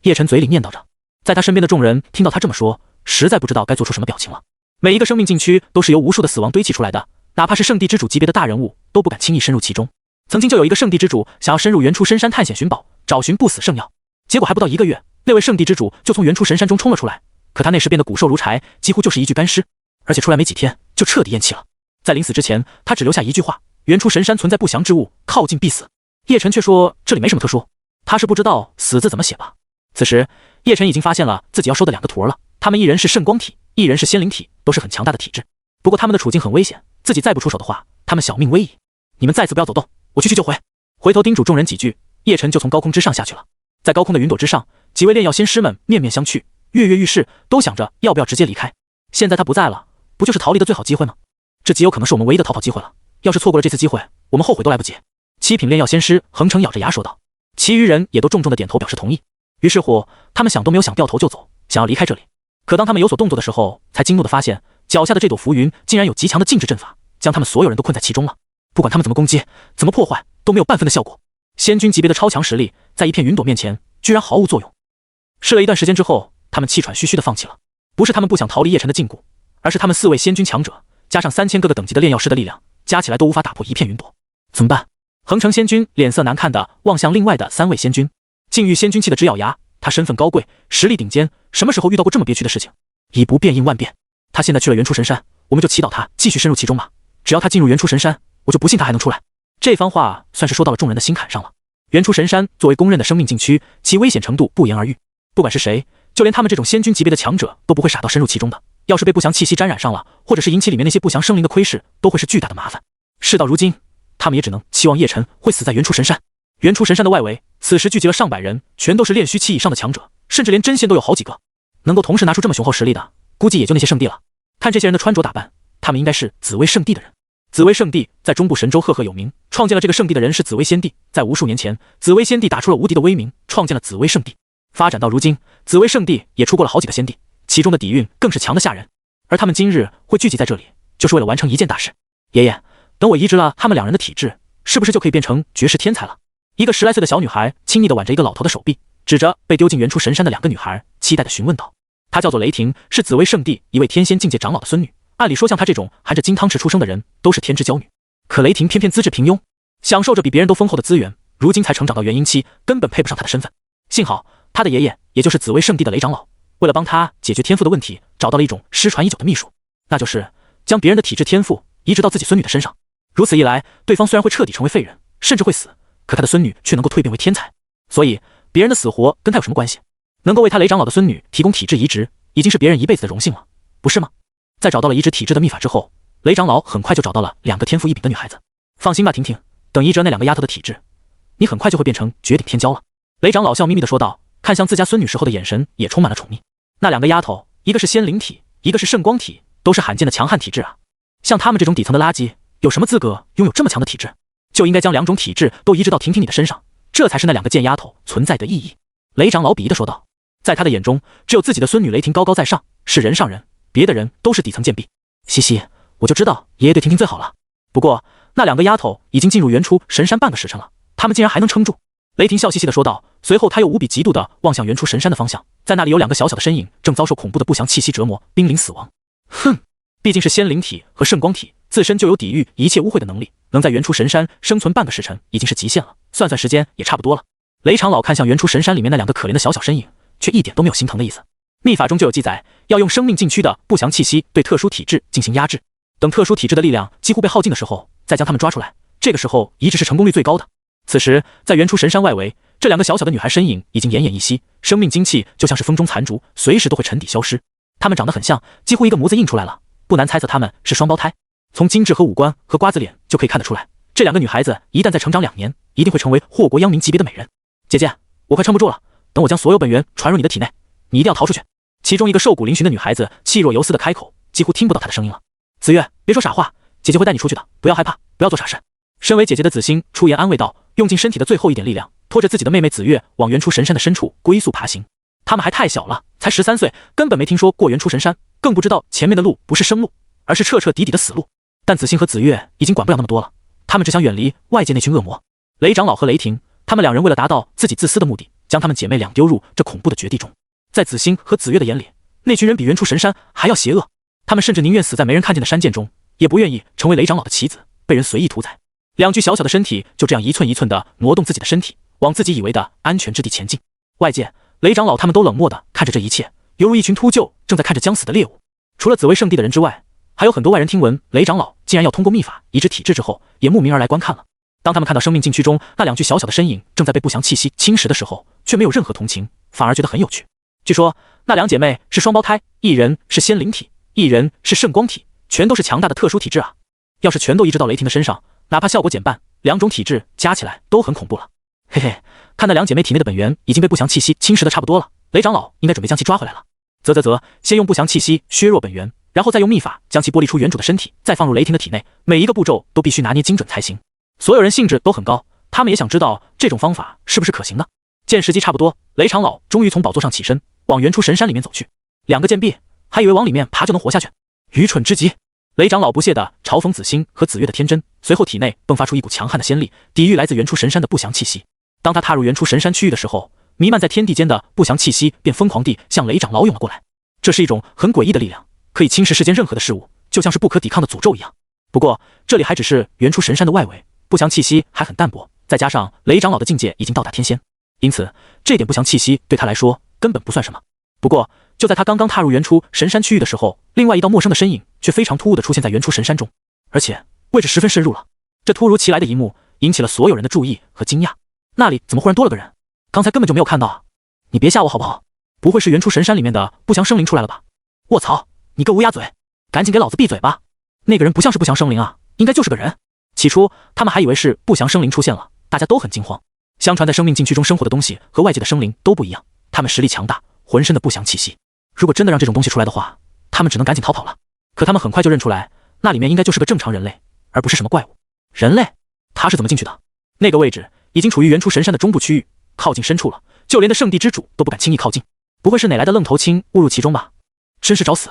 叶晨嘴里念叨着，在他身边的众人听到他这么说，实在不知道该做出什么表情了。每一个生命禁区都是由无数的死亡堆砌出来的，哪怕是圣地之主级别的大人物都不敢轻易深入其中。曾经就有一个圣地之主想要深入原初深山探险寻宝，找寻不死圣药，结果还不到1个月，那位圣地之主就从原初神山中冲了出来。可他那时变得骨瘦如柴，几乎就是一具干尸，而且出来没几天就彻底咽气了。在临死之前，他只留下一句话：原初神山存在不祥之物，靠近必死。叶晨却说这里没什么特殊，他是不知道死字怎么写吧。此时叶晨已经发现了自己要收的2个徒儿了，他们一人是圣光体，一人是仙灵体，都是很强大的体质。不过他们的处境很危险，自己再不出手的话，他们小命危矣。你们再次不要走动，我去救回。回头叮嘱众人几句，叶晨就从高空之上下去了。在高空的云朵之上，几位炼药仙师们面面相觑，跃跃欲试，都想着要不要直接离开。现在他不在了，不就是逃离的最好机会吗？这极有可能是我们唯一的逃跑机会了，要是错过了这次机会，我们后悔都来不及。7品炼药仙师横城咬着牙说道，其余人也都重重的点头表示同意。于是乎，他们想都没有想，掉头就走，想要离开这里。可当他们有所动作的时候，才惊怒地发现脚下的这朵浮云竟然有极强的禁制阵法，将他们所有人都困在其中了。不管他们怎么攻击，怎么破坏，都没有半分的效果。仙君级别的超强实力，在一片云朵面前居然毫无作用。试了一段时间之后，他们气喘吁吁地放弃了。不是他们不想逃离叶晨的禁锢，而是他们4位仙君强者加上3000个等级的炼药师的力量，加起来都无法打破一片云朵。怎么办？横城仙君脸色难看地望向另外的3位仙君。禁欲仙君气得直咬牙，他身份高贵，实力顶尖，什么时候遇到过这么憋屈的事情？以不变应万变，他现在去了原初神山，我们就祈祷他继续深入其中吧。只要他进入原初神山，我就不信他还能出来。这番话算是说到了众人的心坎上了。原初神山作为公认的生命禁区，其危险程度不言而喻。不管是谁，就连他们这种仙君级别的强者都不会傻到深入其中的。要是被不祥气息沾染上了，或者是引起里面那些不祥生灵的窥视，都会是巨大的麻烦。事到如今，他们也只能期望叶晨会死在原初神山。原初神山的外围，此时聚集了上百人，全都是炼虚期以上的强者，甚至连真仙都有好几个。能够同时拿出这么雄厚实力的，估计也就那些圣地了。看这些人的穿着打扮，他们应该是紫薇圣地的人。紫薇圣地在中部神州赫赫有名，创建了这个圣地的人是紫薇仙帝。在无数年前，紫薇仙帝打出了无敌的威名，创建了紫薇圣地。发展到如今，紫薇圣地也出过了好几个仙帝，其中的底蕴更是强得吓人。而他们今日会聚集在这里，就是为了完成一件大事。爷爷，等我移植了他们2人的体质，是不是就可以变成绝世天才了？一个10来岁的小女孩亲昵地挽着一个老头的手臂，指着被丢进原初神山的2个女孩，期待地询问道。她叫做雷霆，是紫薇圣地一位天仙境界长老的孙女。按理说像她这种含着金汤匙出生的人都是天之娇女，可雷霆偏偏资质平庸，享受着比别人都丰厚的资源，如今才成长到元婴期，根本配不上她的身份。幸好她的爷爷也就是紫薇圣地的雷长老，为了帮她解决天赋的问题，找到了一种失传已久的秘术，那就是将别人的体质天赋移植到自己孙女的身上。如此一来，对方虽然会彻底成为废人，甚至会死，可他的孙女却能够蜕变为天才。所以别人的死活跟他有什么关系？能够为他雷长老的孙女提供体质移植，已经是别人一辈子的荣幸了，不是吗？在找到了移植体质的秘法之后，雷长老很快就找到了2个天赋异禀的女孩子。放心吧，婷婷，等移植那2个丫头的体质，你很快就会变成绝顶天骄了。雷长老笑眯眯地说道，看向自家孙女时候的眼神也充满了宠溺。那2个丫头，一个是仙灵体，一个是圣光体，都是罕见的强悍体质啊。像他们这种底层的垃圾，有什么资格拥有这么强的体质？就应该将2种体质都移植到婷婷你的身上，这才是那2个贱丫头存在的意义。雷长老鄙夷地说道。在他的眼中，只有自己的孙女雷霆高高在上，是人上人，别的人都是底层贱婢。嘻嘻，我就知道爷爷对婷婷最好了。不过那2个丫头已经进入原初神山半个时辰了，她们竟然还能撑住。雷霆笑嘻嘻地说道，随后他又无比嫉妒地望向原初神山的方向，在那里有2个小小的身影正遭受恐怖的不祥气息折磨，濒临死亡。哼，毕竟是仙灵体和圣光体，自身就有抵御一切污秽的能力，能在原初神山生存半个时辰已经是极限了，算算时间也差不多了。雷长老看向原初神山里面那2个可怜的小小身影，却一点都没有心疼的意思。秘法中就有记载，要用生命禁区的不祥气息对特殊体质进行压制，等特殊体质的力量几乎被耗尽的时候，再将他们抓出来，这个时候移植是成功率最高的。此时在原初神山外围，这2个小小的女孩身影已经奄奄一息，生命精气就像是风中残烛，随时都会沉底消失。她们长得很像，几乎一个模子印出来了，不难猜测她们是双胞胎。从精致和五官和瓜子脸就可以看得出来，这2个女孩子一旦再成长2年，一定会成为祸国殃民级别的美人。姐姐，我快撑不住了，等我将所有本源传入你的体内，你一定要逃出去。其中一个瘦骨嶙峋的女孩子气若游丝的开口，几乎听不到她的声音了。子月，别说傻话，姐姐会带你出去的，不要害怕，不要做傻事。身为姐姐的子欣出言安慰道，用尽身体的最后一点力量，拖着自己的妹妹子月往原初神山的深处龟速爬行。他们还太小了，才13岁，根本没听说过原初神山，更不知道前面的路不是生路，而是彻彻底底的死路。但子欣和子月已经管不了那么多了，他们只想远离外界那群恶魔。雷长老和雷霆，他们2人为了达到自己自私的目的，将他们姐妹俩丢入这恐怖的绝地中。在子欣和子月的眼里，那群人比原初神山还要邪恶，他们甚至宁愿死在没人看见的山涧中，也不愿意成为雷长老的棋子，被人随意屠宰。2具小小的身体就这样一寸一寸地挪动自己的身体，往自己以为的安全之地前进。外界，雷长老他们都冷漠地看着这一切，犹如一群秃鹫正在看着将死的猎物。除了紫薇圣地的人之外，还有很多外人听闻雷长老竟然要通过秘法移植体质之后，也慕名而来观看了。当他们看到生命禁区中那2具小小的身影正在被不祥气息侵蚀的时候，却没有任何同情，反而觉得很有趣。据说那2姐妹是双胞胎，一人是仙灵体，一人是圣光体，全都是强大的特殊体质啊！要是全都移植到雷霆的身上，哪怕效果减半，2种体质加起来都很恐怖了。嘿嘿，看那2姐妹体内的本源已经被不祥气息侵蚀的差不多了，雷长老应该准备将其抓回来了。先用不祥气息削弱本源，然后再用秘法将其剥离出原主的身体，再放入雷霆的体内，每一个步骤都必须拿捏精准才行。所有人兴致都很高，他们也想知道这种方法是不是可行的。见时机差不多，雷长老终于从宝座上起身，往原初神山里面走去。2个贱婢还以为往里面爬就能活下去，愚蠢之极！雷长老不屑地嘲讽子欣和子月的天真，随后体内迸发出一股强悍的仙力，抵御来自原初神山的不祥气息。当他踏入原初神山区域的时候，弥漫在天地间的不祥气息便疯狂地向雷长老涌了过来。这是一种很诡异的力量，可以侵蚀世间任何的事物，就像是不可抵抗的诅咒一样。不过这里还只是原初神山的外围，不祥气息还很淡薄，再加上雷长老的境界已经到达天仙，因此这点不祥气息对他来说根本不算什么。不过就在他刚刚踏入原初神山区域的时候，另外一道陌生的身影却非常突兀地出现在原初神山中，而且位置十分深入了。这突如其来的一幕引起了所有人的注意和惊讶。那里怎么忽然多了个人？刚才根本就没有看到啊！你别吓我好不好？不会是原初神山里面的不祥生灵出来了吧？卧槽，你个乌鸦嘴，赶紧给老子闭嘴吧！那个人不像是不祥生灵啊，应该就是个人。起初他们还以为是不祥生灵出现了，大家都很惊慌。相传在生命禁区中生活的东西和外界的生灵都不一样，他们实力强大，浑身的不祥气息。如果真的让这种东西出来的话，他们只能赶紧逃跑了。可他们很快就认出来，那里面应该就是个正常人类，而不是什么怪物。人类？他是怎么进去的？那个位置已经处于原初神山的中部区域，靠近深处了，就连的圣地之主都不敢轻易靠近。不会是哪来的愣头青误入其中吧？真是找死！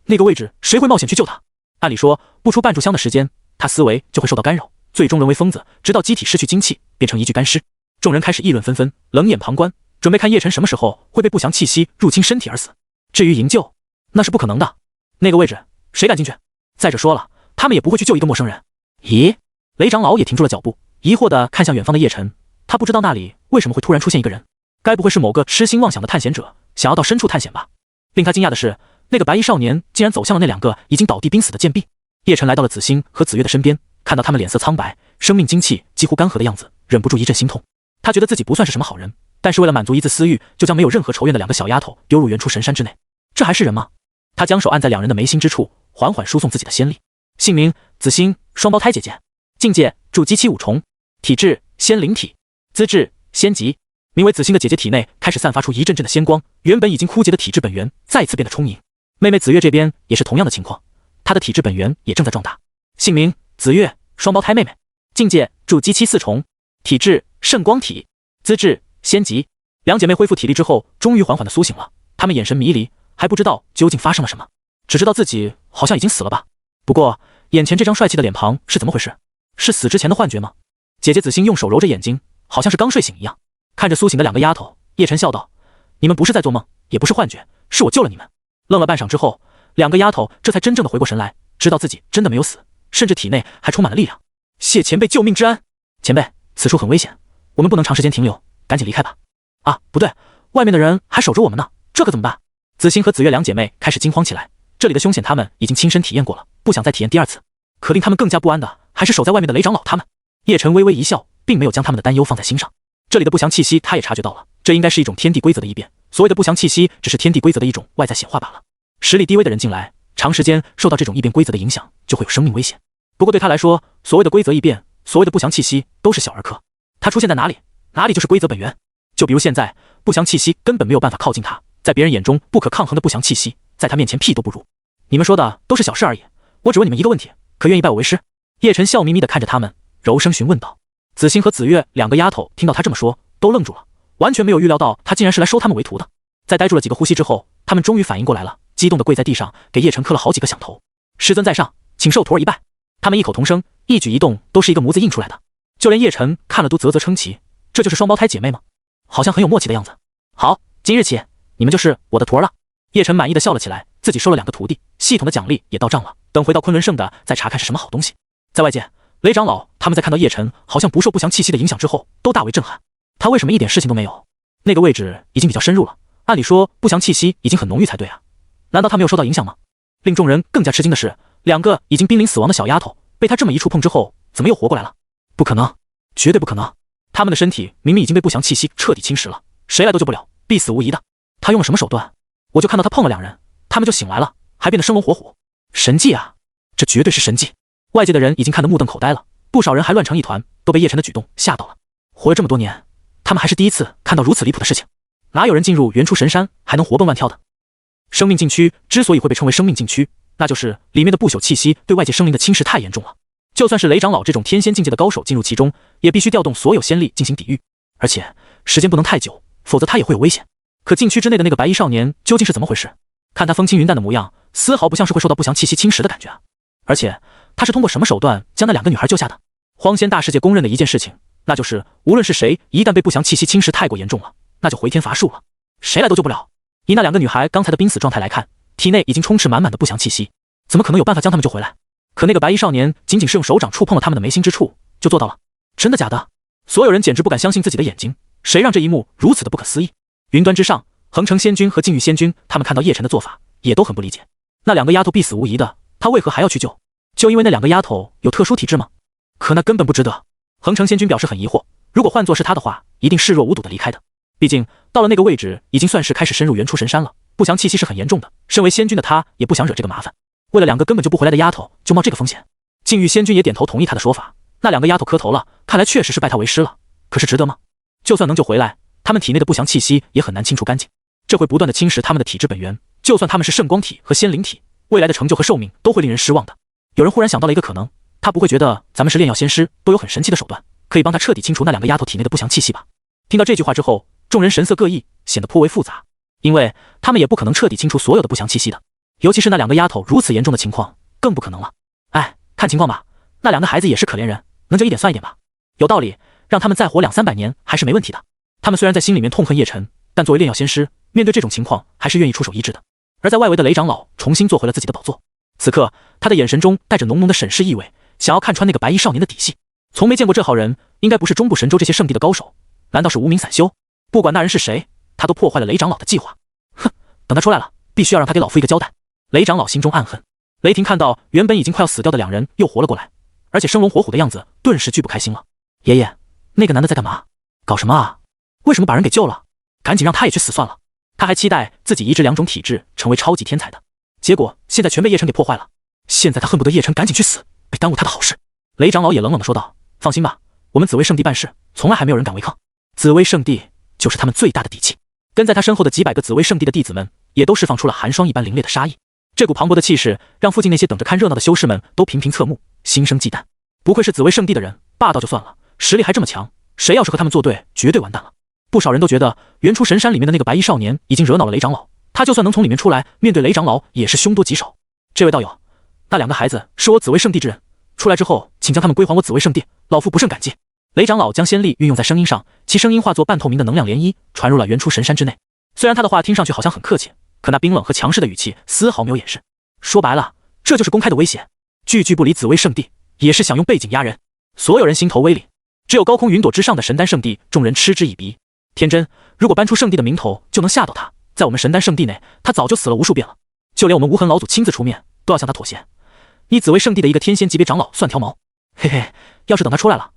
那个位置谁会冒险去救他？按理说不出半炷香的时间，他思维就会受到干扰，最终沦为疯子，直到机体失去精气，变成一具干尸。众人开始议论纷纷，冷眼旁观，准备看叶晨什么时候会被不祥气息入侵身体而死。至于营救，那是不可能的。那个位置谁敢进去？再者说了，他们也不会去救一个陌生人。咦？雷长老也停住了脚步，疑惑地看向远方的叶晨，他不知道那里为什么会突然出现一个人，该不会是某个痴心妄想的探险者，想要到深处探险吧？令他惊讶的是，那个白衣少年竟然走向了那2个已经倒地濒死的贱婢。叶晨来到了子欣和子月的身边，看到他们脸色苍白，生命精气几乎干涸的样子，忍不住一阵心痛。他觉得自己不算是什么好人，但是为了满足一丝私欲，就将没有任何仇怨的2个小丫头丢入原初神山之内，这还是人吗？他将手按在2人的眉心之处，缓缓输送自己的仙力。姓名：子欣，双胞胎姐姐。境界：筑基期5重。体质：仙灵体。资质：仙级。名为子欣的姐姐体内开始散发出一阵阵的仙光，原本已经枯竭的体质本源再次变得充盈。妹妹子月这边也是同样的情况，她的体质本源也正在壮大。姓名：子月，双胞胎妹妹。境界：筑基期4重。体质：圣光体。资质：仙级。2姐妹恢复体力之后，终于缓缓地苏醒了。她们眼神迷离，还不知道究竟发生了什么，只知道自己好像已经死了吧。不过眼前这张帅气的脸庞是怎么回事？是死之前的幻觉吗？姐姐子欣用手揉着眼睛，好像是刚睡醒一样，看着苏醒的两个丫头，叶晨笑道：“你们不是在做梦，也不是幻觉，是我救了你们。”愣了半晌之后，两个丫头这才真正的回过神来，知道自己真的没有死，甚至体内还充满了力量。谢前辈救命之恩！前辈，此处很危险，我们不能长时间停留，赶紧离开吧。啊，不对，外面的人还守着我们呢，这可怎么办？子欣和子月两姐妹开始惊慌起来，这里的凶险她们已经亲身体验过了，不想再体验第二次。可令他们更加不安的还是守在外面的雷长老他们。叶晨微微一笑，并没有将他们的担忧放在心上。这里的不祥气息他也察觉到了，这应该是一种天地规则的异变，所谓的不祥气息只是天地规则的一种外在显化罢了。实力低微的人进来，长时间受到这种异变规则的影响，就会有生命危险。不过对他来说，所谓的规则异变，所谓的不祥气息都是小儿科，他出现在哪里，哪里就是规则本源。就比如现在，不祥气息根本没有办法靠近他，在别人眼中不可抗衡的不祥气息，在他面前屁都不如。你们说的都是小事而已，我只问你们一个问题，可愿意拜我为师？叶晨笑眯眯地看着他们，柔声询问道。子欣和子月两个丫头听到他这么说，都愣住了，完全没有预料到他竟然是来收他们为徒的。在呆住了几个呼吸之后，他们终于反应过来了，激动地跪在地上，给叶晨磕了好几个响头。师尊在上，请受徒儿一拜。他们异口同声，一举一动都是一个模子印出来的，就连叶晨看了都啧啧称奇，这就是双胞胎姐妹吗？好像很有默契的样子。好，今日起你们就是我的徒儿了。叶晨满意的笑了起来，自己收了2个徒弟，系统的奖励也到账了，等回到昆仑圣的再查看是什么好东西。在外界，雷长老他们在看到叶晨好像不受不祥气息的影响之后，都大为震撼。他为什么一点事情都没有？那个位置已经比较深入了，按理说不祥气息已经很浓郁才对啊，难道他没有受到影响吗？令众人更加吃惊的是，2个已经濒临死亡的小丫头被他这么一触碰之后，怎么又活过来了？不可能，绝对不可能！他们的身体明明已经被不祥气息彻底侵蚀了，谁来都救不了，必死无疑的。他用了什么手段？我就看到他碰了2人，他们就醒来了，还变得生龙活虎。神迹啊，这绝对是神迹！外界的人已经看得目瞪口呆了，不少人还乱成一团，都被叶晨的举动吓到了。活了这么多年，他们还是第一次看到如此离谱的事情。哪有人进入元初神山还能活蹦乱跳的？生命禁区之所以会被称为生命禁区，那就是里面的不朽气息对外界生灵的侵蚀太严重了。就算是雷长老这种天仙境界的高手进入其中，也必须调动所有仙力进行抵御，而且时间不能太久，否则他也会有危险。可禁区之内的那个白衣少年究竟是怎么回事？看他风轻云淡的模样，丝毫不像是会受到不祥气息侵蚀的感觉啊！而且他是通过什么手段将那2个女孩救下的？荒仙大世界公认的一件事情，那就是无论是谁，一旦被不祥气息侵蚀太过严重了，那就回天乏术了，谁来都救不了。以那2个女孩刚才的濒死状态来看，体内已经充斥满满的不祥气息，怎么可能有办法将他们救回来？可那个白衣少年仅仅是用手掌触碰了他们的眉心之处，就做到了。真的假的？所有人简直不敢相信自己的眼睛，谁让这一幕如此的不可思议？云端之上，恒城仙君和禁域仙君他们看到叶晨的做法，也都很不理解。那2个丫头必死无疑的，他为何还要去救？就因为那2个丫头有特殊体质吗？可那根本不值得。恒城仙君表示很疑惑，如果换作是他的话，一定视若无睹的离开的。毕竟到了那个位置，已经算是开始深入元初神山了，不祥气息是很严重的。身为仙君的他，也不想惹这个麻烦。为了2个根本就不回来的丫头，就冒这个风险。禁域仙君也点头同意他的说法。那2个丫头磕头了，看来确实是拜他为师了。可是值得吗？就算能救回来，他们体内的不祥气息也很难清除干净，这会不断的侵蚀他们的体质本源。就算他们是圣光体和仙灵体，未来的成就和寿命都会令人失望的。有人忽然想到了一个可能，他不会觉得咱们是炼药仙师都有很神奇的手段，可以帮他彻底清除那2个丫头体内的不祥气息吧？听到这句话之后，众人神色各异，显得颇为复杂，因为他们也不可能彻底清除所有的不祥气息的，尤其是那2个丫头如此严重的情况，更不可能了。哎，看情况吧，那2个孩子也是可怜人，能救一点算一点吧。有道理，让他们再活200-300年还是没问题的。他们虽然在心里面痛恨叶晨，但作为炼药仙师，面对这种情况还是愿意出手医治的。而在外围的雷长老重新坐回了自己的宝座，此刻他的眼神中带着浓浓的审视意味，想要看穿那个白衣少年的底细。从没见过这号人，应该不是中部神州这些圣地的高手，难道是无名散修？不管那人是谁，他都破坏了雷长老的计划。哼，等他出来了，必须要让他给老夫一个交代。雷长老心中暗恨。雷霆看到原本已经快要死掉的2人又活了过来，而且生龙活虎的样子，顿时巨不开心了。爷爷，那个男的在干嘛？搞什么啊？为什么把人给救了？赶紧让他也去死算了。他还期待自己移植2种体质，成为超级天才的，结果现在全被叶晨给破坏了。现在他恨不得叶晨赶紧去死，别耽误他的好事。雷长老也冷冷地说道：“放心吧，我们紫薇圣地办事，从来还没有人敢违抗。紫薇圣地就是他们最大的底气。”跟在他身后的几百个紫薇圣地的弟子们，也都释放出了寒霜一般凌冽的杀意。这股磅礴的气势，让附近那些等着看热闹的修士们都频频侧目，心生忌惮。不愧是紫薇圣地的人，霸道就算了，实力还这么强，谁要是和他们作对，绝对完蛋了。不少人都觉得元初神山里面的那个白衣少年已经惹恼了雷长老，他就算能从里面出来，面对雷长老也是凶多吉少。这位道友，那2个孩子是我紫薇圣地之人，出来之后，请将他们归还我紫薇圣地，老夫不胜感激。雷长老将仙力运用在声音上，其声音化作半透明的能量涟漪，传入了原初神山之内。虽然他的话听上去好像很客气，可那冰冷和强势的语气丝毫没有掩饰。说白了，这就是公开的威胁，句句不离紫薇圣地，也是想用背景压人。所有人心头微凛，只有高空云朵之上的神丹圣地，众人嗤之以鼻。天真，如果搬出圣地的名头就能吓到他，在我们神丹圣地内，他早就死了无数遍了。就连我们无痕老祖亲自出面，都要向他妥协。你紫薇圣地的一个天仙级别长老算条毛？嘿嘿，要是等他出来了，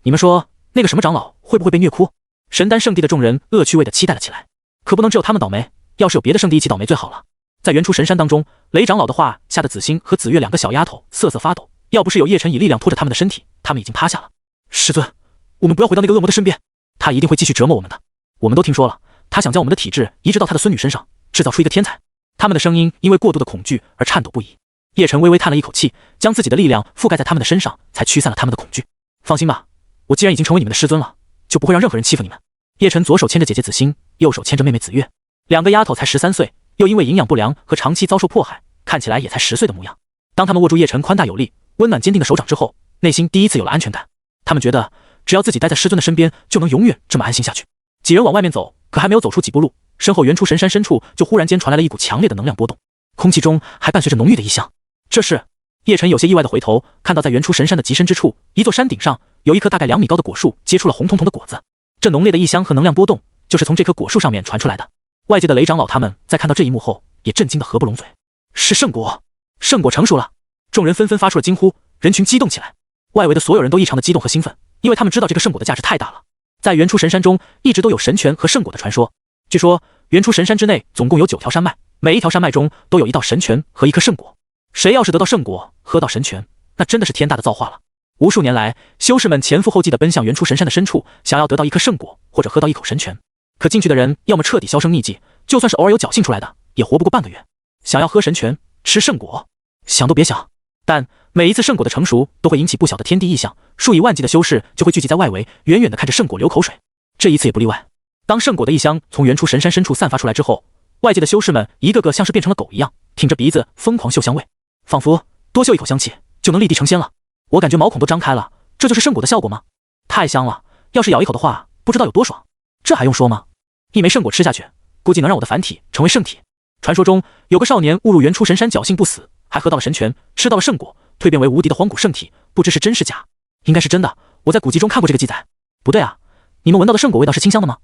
你们说那个什么长老会不会被虐哭？神丹圣地的众人恶趣味地期待了起来，可不能只有他们倒霉，要是有别的圣地一起倒霉最好了。在原初神山当中，雷长老的话吓得紫星和紫月2个小丫头瑟瑟发抖，要不是有叶晨以力量拖着他们的身体，他们已经趴下了。师尊，我们不要回到那个恶魔的身边，他一定会继续折磨我们的。我们都听说了，他想将我们的体质移植到他的孙女身上，制造出一个天才。他们的声音因为过度的恐惧而颤抖不已。叶晨微微叹了一口气，将自己的力量覆盖在他们的身上，才驱散了他们的恐惧。放心吧，我既然已经成为你们的师尊了，就不会让任何人欺负你们。叶晨左手牵着姐姐紫星，右手牵着妹妹紫月，2个丫头才13岁，又因为营养不良和长期遭受迫害，看起来也才10岁的模样。当他们握住叶晨宽大有力、温暖坚定的手掌之后，内心第一次有了安全感。他们觉得只要自己待在师尊的身边，就能永远这么安心下去。几人往外面走，可还没有走出几步路，身后原初神山深处就忽然间传来了一股强烈的能量波动，空气中还伴随着浓郁的异香。这是叶晨有些意外的回头，看到在原初神山的极深之处，一座山顶上有一棵大概2米高的果树，结出了红彤彤的果子。这浓烈的异香和能量波动，就是从这棵果树上面传出来的。外界的雷长老他们在看到这一幕后，也震惊得合不拢嘴。是圣果，圣果成熟了！众人纷纷发出了惊呼，人群激动起来。外围的所有人都异常的激动和兴奋，因为他们知道这个圣果的价值太大了。在原初神山中，一直都有神泉和圣果的传说。据说原初神山之内总共有9条山脉，每一条山脉中都有一道神泉和一颗圣果。谁要是得到圣果，喝到神泉，那真的是天大的造化了。无数年来，修士们前赴后继地奔向原初神山的深处，想要得到一颗圣果或者喝到一口神泉。可进去的人要么彻底销声匿迹，就算是偶尔有侥幸出来的，也活不过半个月。想要喝神泉、吃圣果，想都别想。但每一次圣果的成熟，都会引起不小的天地异象，数以万计的修士就会聚集在外围，远远地看着圣果流口水。这一次也不例外。当圣果的异香从原初神山深处散发出来之后，外界的修士们一个个像是变成了狗一样，挺着鼻子疯狂嗅香味，仿佛多嗅一口香气就能立地成仙了。我感觉毛孔都张开了，这就是圣果的效果吗？太香了，要是咬一口的话，不知道有多爽。这还用说吗？一枚圣果吃下去，估计能让我的凡体成为圣体。传说中有个少年误入原初神山，侥幸不死，还喝到了神泉，吃到了圣果，蜕变为无敌的荒古圣体，不知是真是假。应该是真的，我在古籍中看过这个记载。不对啊，你们闻到的圣果味道是清香的吗？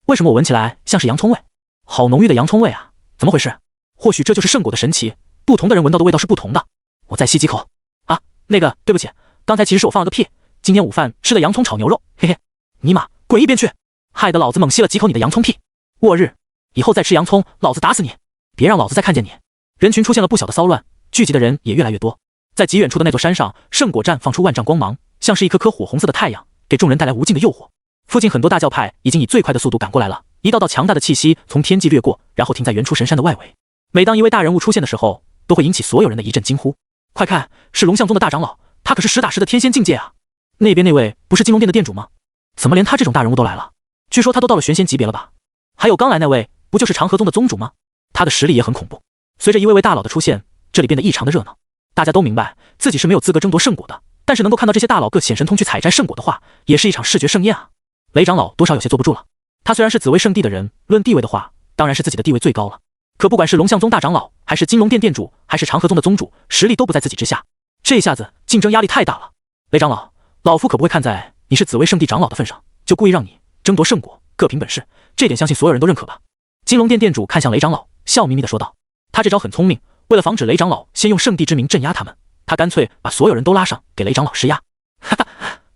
为什么我闻起来像是洋葱味？好浓郁的洋葱味啊，怎么回事？或许这就是圣果的神奇，不同的人闻到的味道是不同的。我再吸几口啊，那个对不起，刚才其实是我放了个屁，今天午饭吃的洋葱炒牛肉，嘿嘿。尼玛，滚一边去，害得老子猛吸了几口你的洋葱屁。我日，以后再吃洋葱，老子打死你，别让老子再看见你。人群出现了不小的骚乱，聚集的人也越来越多。在极远处的那座山上，圣果绽放出万丈光芒，像是一颗颗火红色的太阳，给众人带来无尽的诱惑。附近很多大教派已经以最快的速度赶过来了，一道道强大的气息从天际掠过，然后停在原初神山的外围。每当一位大人物出现的时候，都会引起所有人的一阵惊呼。快看，是龙象宗的大长老，他可是实打实的天仙境界啊！那边那位不是金龙殿的殿主吗？怎么连他这种大人物都来了？据说他都到了玄仙级别了吧？还有刚来那位，不就是长河宗的宗主吗？他的实力也很恐怖。随着一位位大佬的出现，这里变得异常的热闹。大家都明白自己是没有资格争夺圣果的，但是能够看到这些大佬各显神通去采摘圣果的话，也是一场视觉盛宴啊！雷长老多少有些坐不住了。他虽然是紫薇圣地的人，论地位的话，当然是自己的地位最高了。可不管是龙象宗大长老，还是金龙殿殿主，还是长河宗的宗主，实力都不在自己之下。这下子竞争压力太大了。雷长老，老夫可不会看在你是紫薇圣地长老的份上，就故意让你争夺圣果，各凭本事，这点相信所有人都认可吧。金龙殿殿主看向雷长老，笑眯眯地说道。他这招很聪明，为了防止雷长老先用圣地之名镇压他们，他干脆把所有人都拉上，给雷长老施压。哈哈，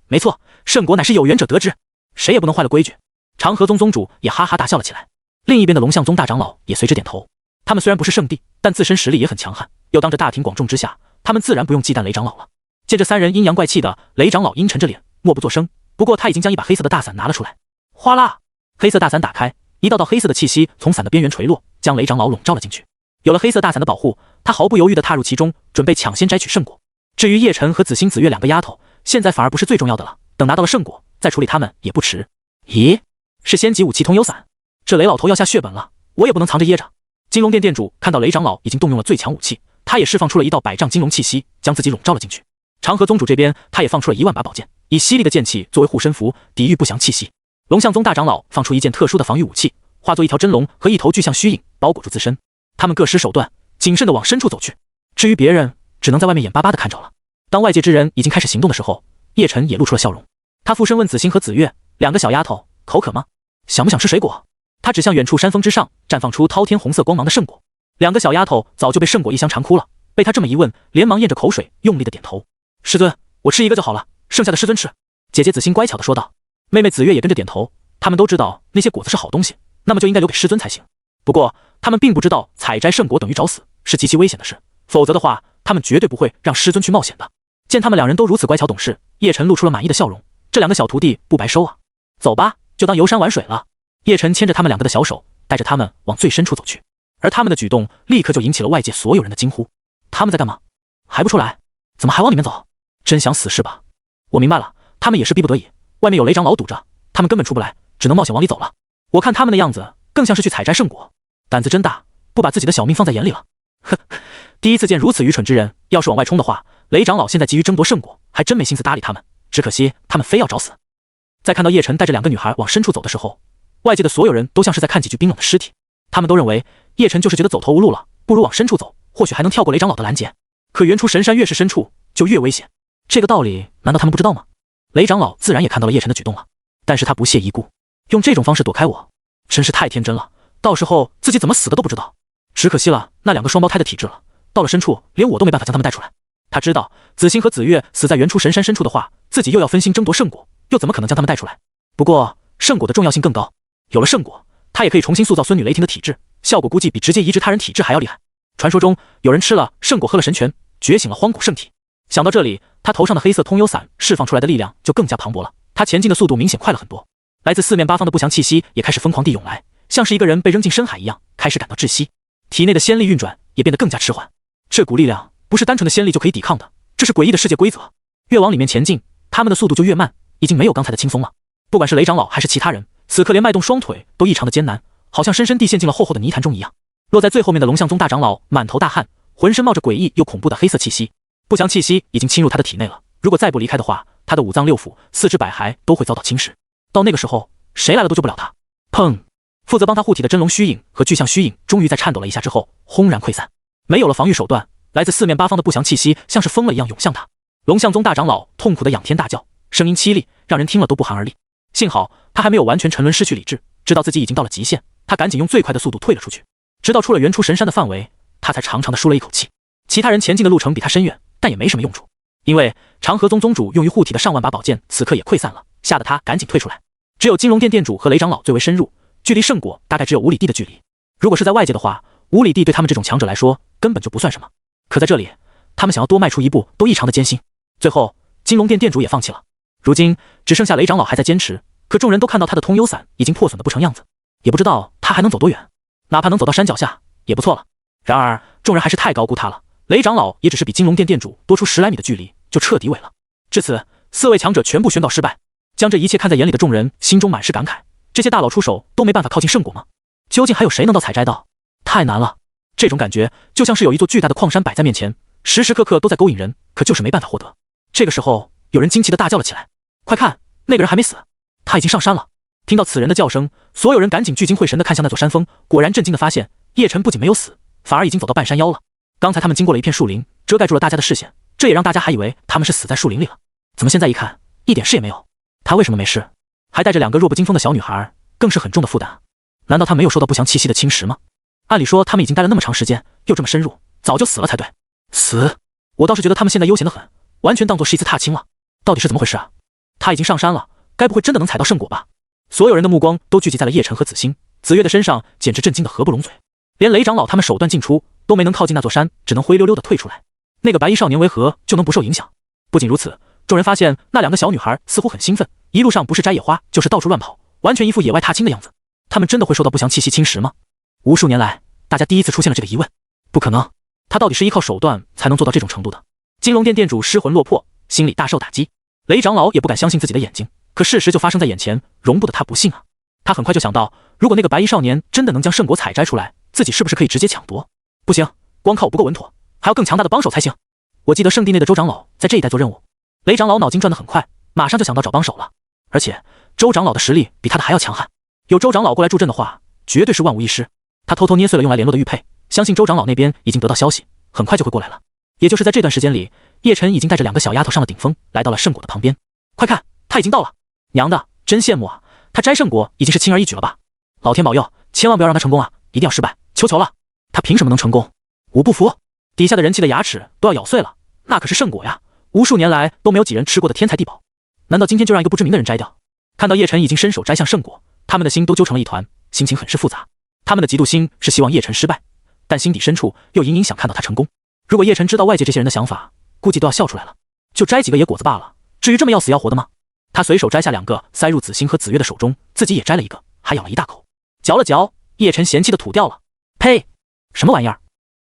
没错，圣果乃是有缘者得之，谁也不能坏了规矩。长河宗宗主也哈哈大笑了起来。另一边的龙象宗大长老也随之点头。他们虽然不是圣地，但自身实力也很强悍，又当着大庭广众之下，他们自然不用忌惮雷长老了。见这三人阴阳怪气的，雷长老阴沉着脸，默不作声。不过他已经将一把黑色的大伞拿了出来。哗啦，黑色大伞打开，一道道黑色的气息从伞的边缘垂落，将雷长老笼罩了进去。有了黑色大伞的保护，他毫不犹豫地踏入其中，准备抢先摘取圣果。至于叶晨和紫星、紫月两个丫头，现在反而不是最重要的了，等拿到了圣果，再处理他们也不迟。咦，是仙级武器通幽伞，这雷老头要下血本了，我也不能藏着掖着。金龙殿殿主看到雷长老已经动用了最强武器，他也释放出了一道100丈金龙气息，将自己笼罩了进去。长河宗主这边，他也放出了1万把宝剑，以犀利的剑气作为护身符，抵御不祥气息。龙象宗大长老放出一件特殊的防御武器，化作一条真龙和一头巨象虚影，包裹住自身。他们各施手段，谨慎地往深处走去。至于别人，只能在外面眼巴巴地看着了。当外界之人已经开始行动的时候，叶晨也露出了笑容。他附身问子欣和子月2个小丫头，口渴吗？想不想吃水果？他指向远处山峰之上绽放出滔天红色光芒的圣果。2个小丫头早就被圣果一香馋哭了，被他这么一问，连忙咽着口水，用力的点头。师尊，我吃1个就好了，剩下的师尊吃。姐姐子欣乖巧的说道。妹妹子月也跟着点头，他们都知道那些果子是好东西，那么就应该留给师尊才行。不过他们并不知道采摘圣果等于找死，是极其危险的事，否则的话，他们绝对不会让师尊去冒险的。见他们2人都如此乖巧懂事，叶晨露出了满意的笑容。这2个小徒弟不白收啊！走吧，就当游山玩水了。叶晨牵着他们2个的小手，带着他们往最深处走去。而他们的举动立刻就引起了外界所有人的惊呼。他们在干嘛？还不出来？怎么还往里面走？真想死是吧？我明白了，他们也是逼不得已，外面有雷长老堵着，他们根本出不来，只能冒险往里走了。我看他们的样子更像是去采摘圣果，胆子真大，不把自己的小命放在眼里了。呵，第一次见如此愚蠢之人，要是往外冲的话，雷长老现在急于争夺圣果，还真没心思搭理他们，只可惜他们非要找死。在看到叶晨带着2个女孩往深处走的时候，外界的所有人都像是在看几具冰冷的尸体，他们都认为叶晨就是觉得走投无路了，不如往深处走，或许还能跳过雷长老的拦截。可原出神山越是深处，就越危险，这个道理难道他们不知道吗？雷长老自然也看到了叶晨的举动了，但是他不屑一顾，用这种方式躲开我，真是太天真了，到时候自己怎么死的都不知道。只可惜了那2个双胞胎的体质了，到了深处连我都没办法将他们带出来。他知道子欣和子月死在原出神山深处的话，自己又要分心争夺圣果，又怎么可能将他们带出来？不过圣果的重要性更高，有了圣果，他也可以重新塑造孙女雷霆的体质，效果估计比直接移植他人体质还要厉害。传说中有人吃了圣果喝了神泉，觉醒了荒古圣体。想到这里，他头上的黑色通幽伞释放出来的力量就更加磅礴了，他前进的速度明显快了很多。来自4面8方的不祥气息也开始疯狂地涌来，像是一个人被扔进深海一样，开始感到窒息。体内的仙力运转也变得更加迟缓，这股力量不是单纯的仙力就可以抵抗的，这是诡异的世界规则。越往里面前进，他们的速度就越慢，已经没有刚才的轻松了。不管是雷长老还是其他人，此刻连迈动双腿都异常的艰难，好像深深地陷进了厚厚的泥潭中一样。落在最后面的龙象宗大长老满头大汗，浑身冒着诡异又恐怖的黑色气息，不祥气息已经侵入他的体内了，如果再不离开的话，他的5脏6腑、4肢百骸都会遭到侵蚀，到那个时候谁来了都救不了他。砰！负责帮他护体的真龙虚影和巨象虚影终于在颤抖了一下之后轰然溃散，没有了防御手段，来自4面8方的不祥气息像是疯了一样涌向他。龙象宗大长老痛苦的仰天大叫，声音凄厉，让人听了都不寒而栗。幸好他还没有完全沉沦失去理智，知道自己已经到了极限，他赶紧用最快的速度退了出去，直到出了原出神山的范围，他才长长的舒了一口气。其他人前进的路程比他深远，但也没什么用处，因为长河宗宗主用于护体的上万把宝剑此刻也溃散了，吓得他赶紧退出来。只有金龙殿殿主和雷长老最为深入，距离圣果大概只有5里地的距离。如果是在外界的话，5里地对他们这种强者来说根本就不算什么，可在这里，他们想要多迈出一步都异常的艰辛。最后金龙殿殿主也放弃了，如今只剩下雷长老还在坚持，可众人都看到他的通幽伞已经破损的不成样子，也不知道他还能走多远，哪怕能走到山脚下也不错了。然而众人还是太高估他了，雷长老也只是比金龙殿殿主多出10来米的距离就彻底萎了。至此4位强者全部宣告失败。将这一切看在眼里的众人心中满是感慨，这些大佬出手都没办法靠近圣果吗？究竟还有谁能到采摘到？太难了，这种感觉就像是有一座巨大的矿山摆在面前，时时刻刻都在勾引人，可就是没办法获得。这个时候有人惊奇地大叫了起来，快看，那个人还没死，他已经上山了。听到此人的叫声，所有人赶紧聚精会神地看向那座山峰，果然震惊地发现叶晨不仅没有死，反而已经走到半山腰了。刚才他们经过了一片树林，遮盖住了大家的视线，这也让大家还以为他们是死在树林里了，怎么现在一看一点事也没有？他为什么没事？还带着2个弱不禁风的小女孩，更是很重的负担。难道他没有受到不祥气息的侵蚀吗？按理说他们已经待了那么长时间，又这么深入，早就死了才对。死？我倒是觉得他们现在悠闲得很，完全当作是一次踏青了。到底是怎么回事啊？他已经上山了，该不会真的能采到圣果吧？所有人的目光都聚集在了叶晨和子欣、子月的身上，简直震惊得合不拢嘴。连雷长老他们手段尽出，都没能靠近那座山，只能灰溜溜地退出来。那个白衣少年为何就能不受影响？不仅如此，众人发现那2个小女孩似乎很兴奋，一路上不是摘野花就是到处乱跑，完全一副野外踏青的样子。他们真的会受到不祥气息侵蚀吗？无数年来，大家第一次出现了这个疑问。不可能，他到底是依靠手段才能做到这种程度的。金龙殿殿主失魂落魄，心里大受打击。雷长老也不敢相信自己的眼睛，可事实就发生在眼前，容不得他不信啊。他很快就想到，如果那个白衣少年真的能将圣果采摘出来，自己是不是可以直接抢夺？不行，光靠我不够稳妥，还要更强大的帮手才行。我记得圣地内的周长老在这一带做任务，雷长老脑筋转得很快，马上就想到找帮手了。而且周长老的实力比他的还要强悍，有周长老过来助阵的话，绝对是万无一失。他偷偷捏碎了用来联络的玉佩，相信周长老那边已经得到消息，很快就会过来了。也就是在这段时间里，叶晨已经带着2个小丫头上了顶峰，来到了圣果的旁边。快看，他已经到了！娘的，真羡慕啊！他摘圣果已经是轻而易举了吧？老天保佑，千万不要让他成功啊！一定要失败，求求了！他凭什么能成功？我不服！底下的人气的牙齿都要咬碎了，那可是圣果呀，无数年来都没有几人吃过的天才地宝，难道今天就让一个不知名的人摘掉？看到叶晨已经伸手摘向圣果，他们的心都揪成了一团，心情很是复杂。他们的嫉妒心是希望叶晨失败，但心底深处又隐隐想看到他成功。如果叶晨知道外界这些人的想法，估计都要笑出来了。就摘几个野果子罢了，至于这么要死要活的吗？他随手摘下2个，塞入子欣和子月的手中，自己也摘了一个，还咬了一大口，嚼了嚼，叶晨嫌弃的吐掉了。呸！什么玩意儿？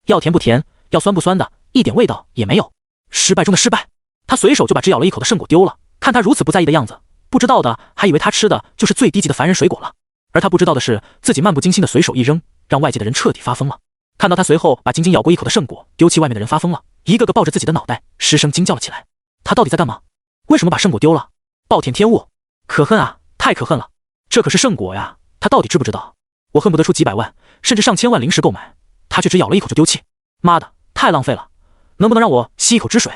要甜不甜，要酸不酸的，一点味道也没有。失败中的失败。他随手就把只咬了一口的圣果丢了，看他如此不在意的样子，不知道的还以为他吃的就是最低级的凡人水果了。而他不知道的是，自己漫不经心的随手一扔，让外界的人彻底发疯了。看到他随后把仅仅咬过一口的圣果丢弃，外面的人发疯了，一个个抱着自己的脑袋失声惊叫了起来。他到底在干嘛？为什么把圣果丢了？暴殄天物，可恨啊，太可恨了！这可是圣果呀，他到底知不知道？我恨不得出几百万甚至上千万零食购买，他却只咬了一口就丢弃。妈的，太浪费了！能不能让我吸一口汁水？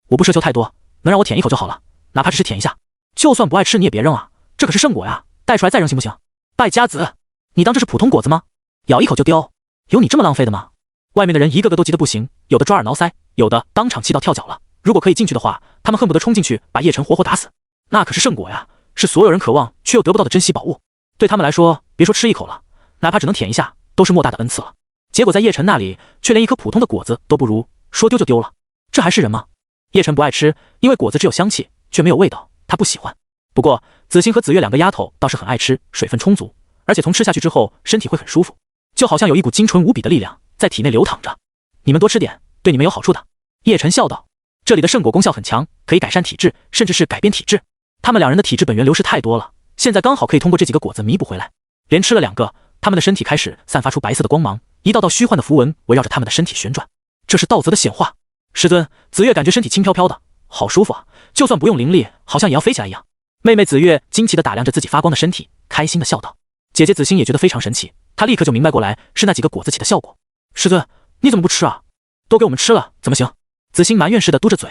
我不奢求太多，能让我舔一口就好了，哪怕只是舔一下。就算不爱吃你也别扔啊，这可是圣果呀，带出来再扔行不行？败家子，你当这是普通果子吗？咬一口就丢，有你这么浪费的吗？外面的人一个个都急得不行，有的抓耳挠腮，有的当场气到跳脚了。如果可以进去的话，他们恨不得冲进去把叶晨活活打死。那可是圣果呀，是所有人渴望却又得不到的珍稀宝物。对他们来说，别说吃一口了，哪怕只能舔一下，都是莫大的恩赐了。结果在叶晨那里，却连一颗普通的果子都不如，说丢就丢了，这还是人吗？叶晨不爱吃，因为果子只有香气，却没有味道，他不喜欢。不过子欣和子月2个丫头倒是很爱吃，水分充足，而且从吃下去之后，身体会很舒服，就好像有一股精纯无比的力量在体内流淌着。你们多吃点，对你们有好处的。叶晨笑道。这里的圣果功效很强，可以改善体质，甚至是改变体质。他们2人的体质本源流失太多了，现在刚好可以通过这几个果子弥补回来。连吃了2个，他们的身体开始散发出白色的光芒，一道道虚幻的符文围绕着他们的身体旋转。这是道则的显化。师尊，子月感觉身体轻飘飘的，好舒服啊，就算不用灵力，好像也要飞起来一样。妹妹子月惊奇地打量着自己发光的身体，开心地笑道。姐姐子欣也觉得非常神奇，她立刻就明白过来，是那几个果子起的效果。师尊，你怎么不吃啊？都给我们吃了，怎么行？子欣埋怨似的嘟着嘴。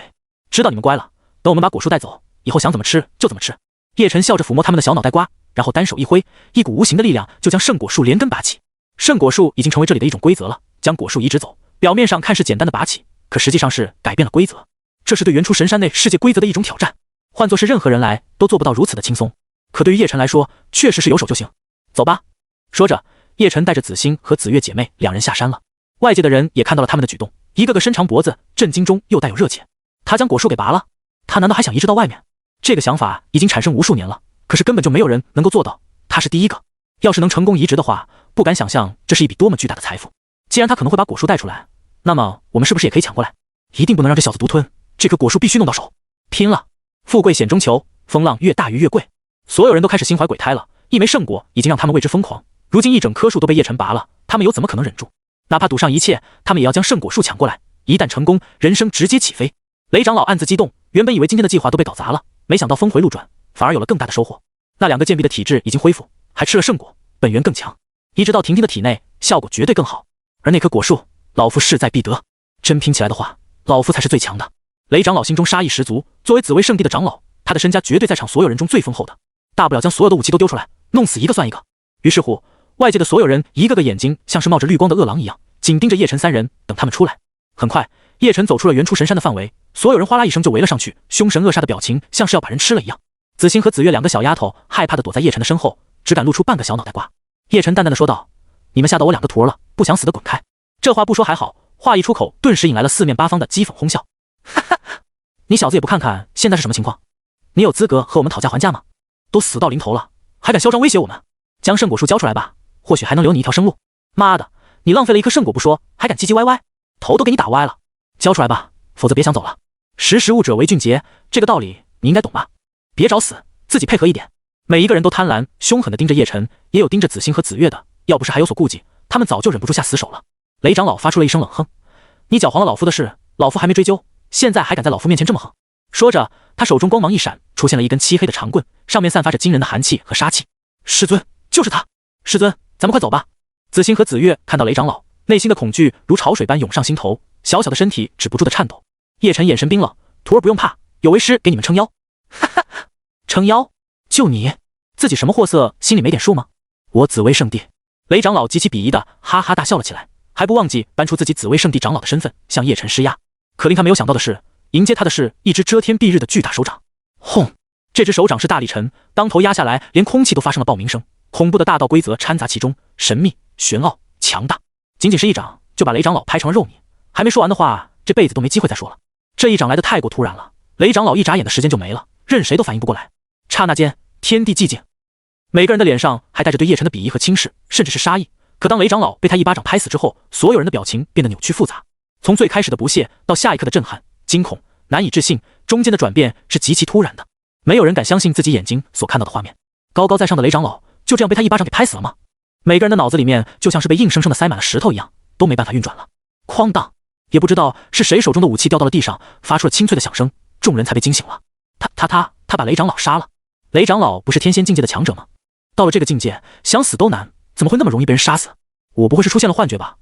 知道你们乖了，等我们把果树带走，以后想怎么吃就怎么吃。叶晨笑着抚摸他们的小脑袋瓜，然后单手一挥，一股无形的力量就将圣果树连根拔起。圣果树已经成为这里的一种规则了，将果树移植走，表面上看是简单的拔起，可实际上是改变了规则。这是对原初神山内世界规则的一种挑战，换作是任何人来都做不到如此的轻松，可对于叶晨来说，确实是有手就行。走吧。说着，叶晨带着子欣和子月姐妹2人下山了。外界的人也看到了他们的举动，一个个伸长脖子，震惊中又带有热切。他将果树给拔了，他难道还想移植到外面？这个想法已经产生无数年了，可是根本就没有人能够做到，他是第一个。要是能成功移植的话，不敢想象这是一笔多么巨大的财富。既然他可能会把果树带出来，那么我们是不是也可以抢过来？一定不能让这小子独吞，这棵果树必须弄到手。拼了！富贵险中求，风浪越大鱼越贵。所有人都开始心怀鬼胎了，一枚圣果已经让他们为之疯狂，如今一整棵树都被叶晨拔了，他们又怎么可能忍住？哪怕赌上一切，他们也要将圣果树抢过来。一旦成功，人生直接起飞。雷长老暗自激动，原本以为今天的计划都被搞砸了，没想到峰回路转，反而有了更大的收获。那2个贱婢的体质已经恢复，还吃了圣果，本源更强，移植到婷婷的体内，效果绝对更好。而那棵果树，老夫势在必得。真拼起来的话，老夫才是最强的。雷长老心中杀意十足，作为紫薇圣地的长老，他的身家绝对在场所有人中最丰厚的，大不了将所有的武器都丢出来，弄死一个算一个。于是乎，外界的所有人一个个眼睛像是冒着绿光的饿狼一样，紧盯着叶晨3人，等他们出来。很快，叶晨走出了原初神山的范围，所有人哗啦一声就围了上去，凶神恶煞的表情像是要把人吃了一样。子欣和子月2个小丫头害怕的躲在叶晨的身后，只敢露出半个小脑袋瓜。叶晨淡淡的说道：“你们吓到我2个徒儿了，不想死的滚开。”这话不说还好，话一出口，顿时引来了四面八方的讥讽哄笑。哈哈，你小子也不看看现在是什么情况？你有资格和我们讨价还价吗？都死到临头了，还敢嚣张威胁我们？将圣果树交出来吧，或许还能留你一条生路。妈的，你浪费了一颗圣果不说，还敢唧唧歪歪，头都给你打歪了。交出来吧，否则别想走了。识时务者为俊杰，这个道理你应该懂吧？别找死，自己配合一点。每一个人都贪婪凶狠地盯着叶晨，也有盯着子欣和子月的，要不是还有所顾忌，他们早就忍不住下死手了。雷长老发出了一声冷哼：“你搅黄了老夫的事，老夫还没追究，现在还敢在老夫面前这么横？”说着，他手中光芒一闪，出现了一根漆黑的长棍，上面散发着惊人的寒气和杀气。师尊，就是他！师尊，咱们快走吧！子欣和紫月看到雷长老，内心的恐惧如潮水般涌上心头，小小的身体止不住的颤抖。叶晨眼神冰冷：“徒儿不用怕，有为师给你们撑腰。”哈哈，撑腰？就你，自己什么货色，心里没点数吗？我紫薇圣地。雷长老极其鄙夷的哈哈大笑了起来，还不忘记搬出自己紫薇圣地长老的身份向叶晨施压。可令他没有想到的是，迎接他的是一只遮天蔽日的巨大手掌。轰！这只手掌是大力沉，当头压下来，连空气都发生了爆鸣声。恐怖的大道规则掺杂其中，神秘、玄奥、强大。仅仅是一掌就把雷长老拍成了肉泥。还没说完的话，这辈子都没机会再说了。这一掌来得太过突然了，雷长老一眨眼的时间就没了，任谁都反应不过来。刹那间，天地寂静，每个人的脸上还带着对叶晨的鄙夷和轻视，甚至是杀意。可当雷长老被他一巴掌拍死之后，所有人的表情变得扭曲复杂，从最开始的不屑到下一刻的震撼、惊恐、难以置信，中间的转变是极其突然的。没有人敢相信自己眼睛所看到的画面。高高在上的雷长老就这样被他一巴掌给拍死了吗？每个人的脑子里面就像是被硬生生的塞满了石头一样，都没办法运转了。哐当！也不知道是谁手中的武器掉到了地上，发出了清脆的响声，众人才被惊醒了。他把雷长老杀了。雷长老不是天仙境界的强者吗？到了这个境界，想死都难，怎么会那么容易被人杀死？我不会是出现了幻觉吧？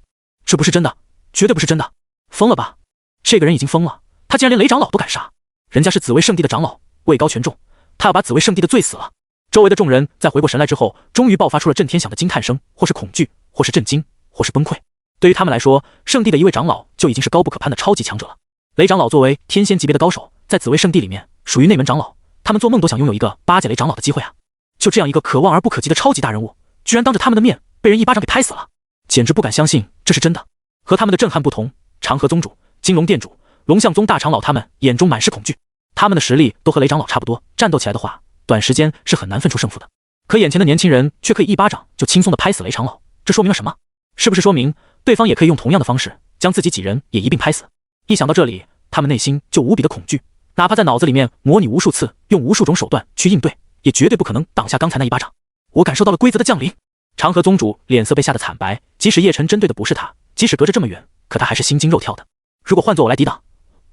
这不是真的，绝对不是真的！疯了吧？这个人已经疯了，他竟然连雷长老都敢杀！人家是紫薇圣地的长老，位高权重，他要把紫薇圣地的罪死了。周围的众人在回过神来之后，终于爆发出了震天响的惊叹声，或是恐惧，或是震惊，或是崩溃。对于他们来说，圣地的一位长老就已经是高不可攀的超级强者了。雷长老作为天仙级别的高手，在紫薇圣地里面属于内门长老，他们做梦都想拥有一个巴结雷长老的机会啊！就这样一个可望而不可及的超级大人物，居然当着他们的面被人一巴掌给拍死了，简直不敢相信这是真的。和他们的震撼不同，长河宗主、金龙殿主、龙象宗大长老他们眼中满是恐惧，他们的实力都和雷长老差不多，战斗起来的话，短时间是很难分出胜负的。可眼前的年轻人却可以一巴掌就轻松的拍死雷长老，这说明了什么？是不是说明对方也可以用同样的方式将自己几人也一并拍死？一想到这里，他们内心就无比的恐惧，哪怕在脑子里面模拟无数次，用无数种手段去应对，也绝对不可能挡下刚才那一巴掌。我感受到了规则的降临。长河宗主脸色被吓得惨白，即使叶晨针对的不是他，即使隔着这么远，可他还是心惊肉跳的。如果换做我来抵挡，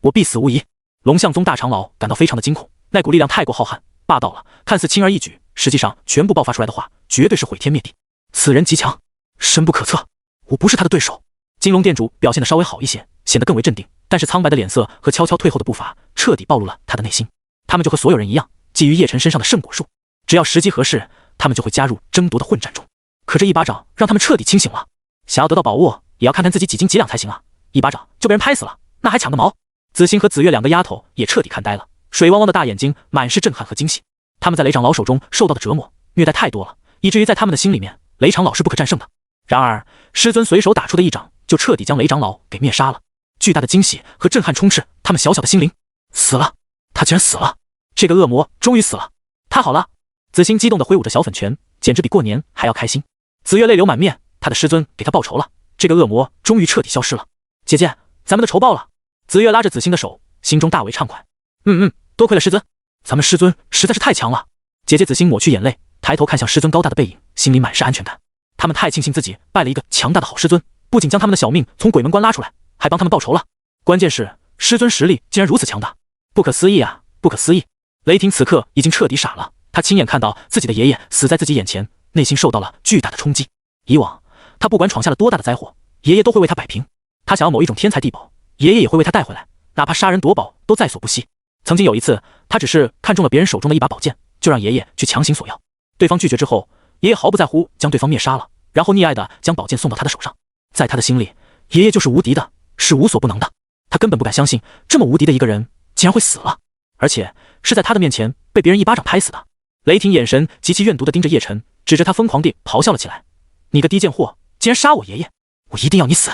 我必死无疑。龙象宗大长老感到非常的惊恐，那股力量太过浩瀚霸道了，看似轻而易举，实际上全部爆发出来的话，绝对是毁天灭地。此人极强，深不可测，我不是他的对手。金龙殿主表现得稍微好一些，显得更为镇定，但是苍白的脸色和悄悄退后的步伐彻底暴露了他的内心。他们就和所有人一样，觊觎叶晨身上的圣果树，只要时机合适，他们就会加入争夺的混战中。可这一巴掌让他们彻底清醒了，想要得到宝物，也要看看自己几斤几两才行啊！一巴掌就被人拍死了，那还抢个毛？子欣和紫月两个丫头也彻底看呆了，水汪汪的大眼睛满是震撼和惊喜。他们在雷长老手中受到的折磨、虐待太多了，以至于在他们的心里面，雷长老是不可战胜的。然而，师尊随手打出的一掌，就彻底将雷长老给灭杀了。巨大的惊喜和震撼充斥他们小小的心灵。死了，他竟然死了！这个恶魔终于死了，他好了！子欣激动地挥舞着小粉拳，简直比过年还要开心。紫月泪流满面，他的师尊给他报仇了，这个恶魔终于彻底消失了。姐姐，咱们的仇报了！紫月拉着子欣的手，心中大为畅快。多亏了师尊，咱们师尊实在是太强了。姐姐子欣抹去眼泪，抬头看向师尊高大的背影，心里满是安全感。他们太庆幸自己拜了一个强大的好师尊，不仅将他们的小命从鬼门关拉出来，还帮他们报仇了。关键是师尊实力竟然如此强大，不可思议啊，不可思议！雷霆此刻已经彻底傻了，他亲眼看到自己的爷爷死在自己眼前，内心受到了巨大的冲击。以往他不管闯下了多大的灾祸，爷爷都会为他摆平。他想要某一种天才地宝，爷爷也会为他带回来，哪怕杀人夺宝都在所不惜。曾经有一次，他只是看中了别人手中的一把宝剑，就让爷爷去强行索要。对方拒绝之后，爷爷毫不在乎将对方灭杀了，然后溺爱的将宝剑送到他的手上。在他的心里，爷爷就是无敌的，是无所不能的。他根本不敢相信，这么无敌的一个人竟然会死了，而且是在他的面前被别人一巴掌拍死的。雷霆眼神极其怨毒地盯着叶晨，指着他疯狂地咆哮了起来：“你个低贱货，竟然杀我爷爷！我一定要你死，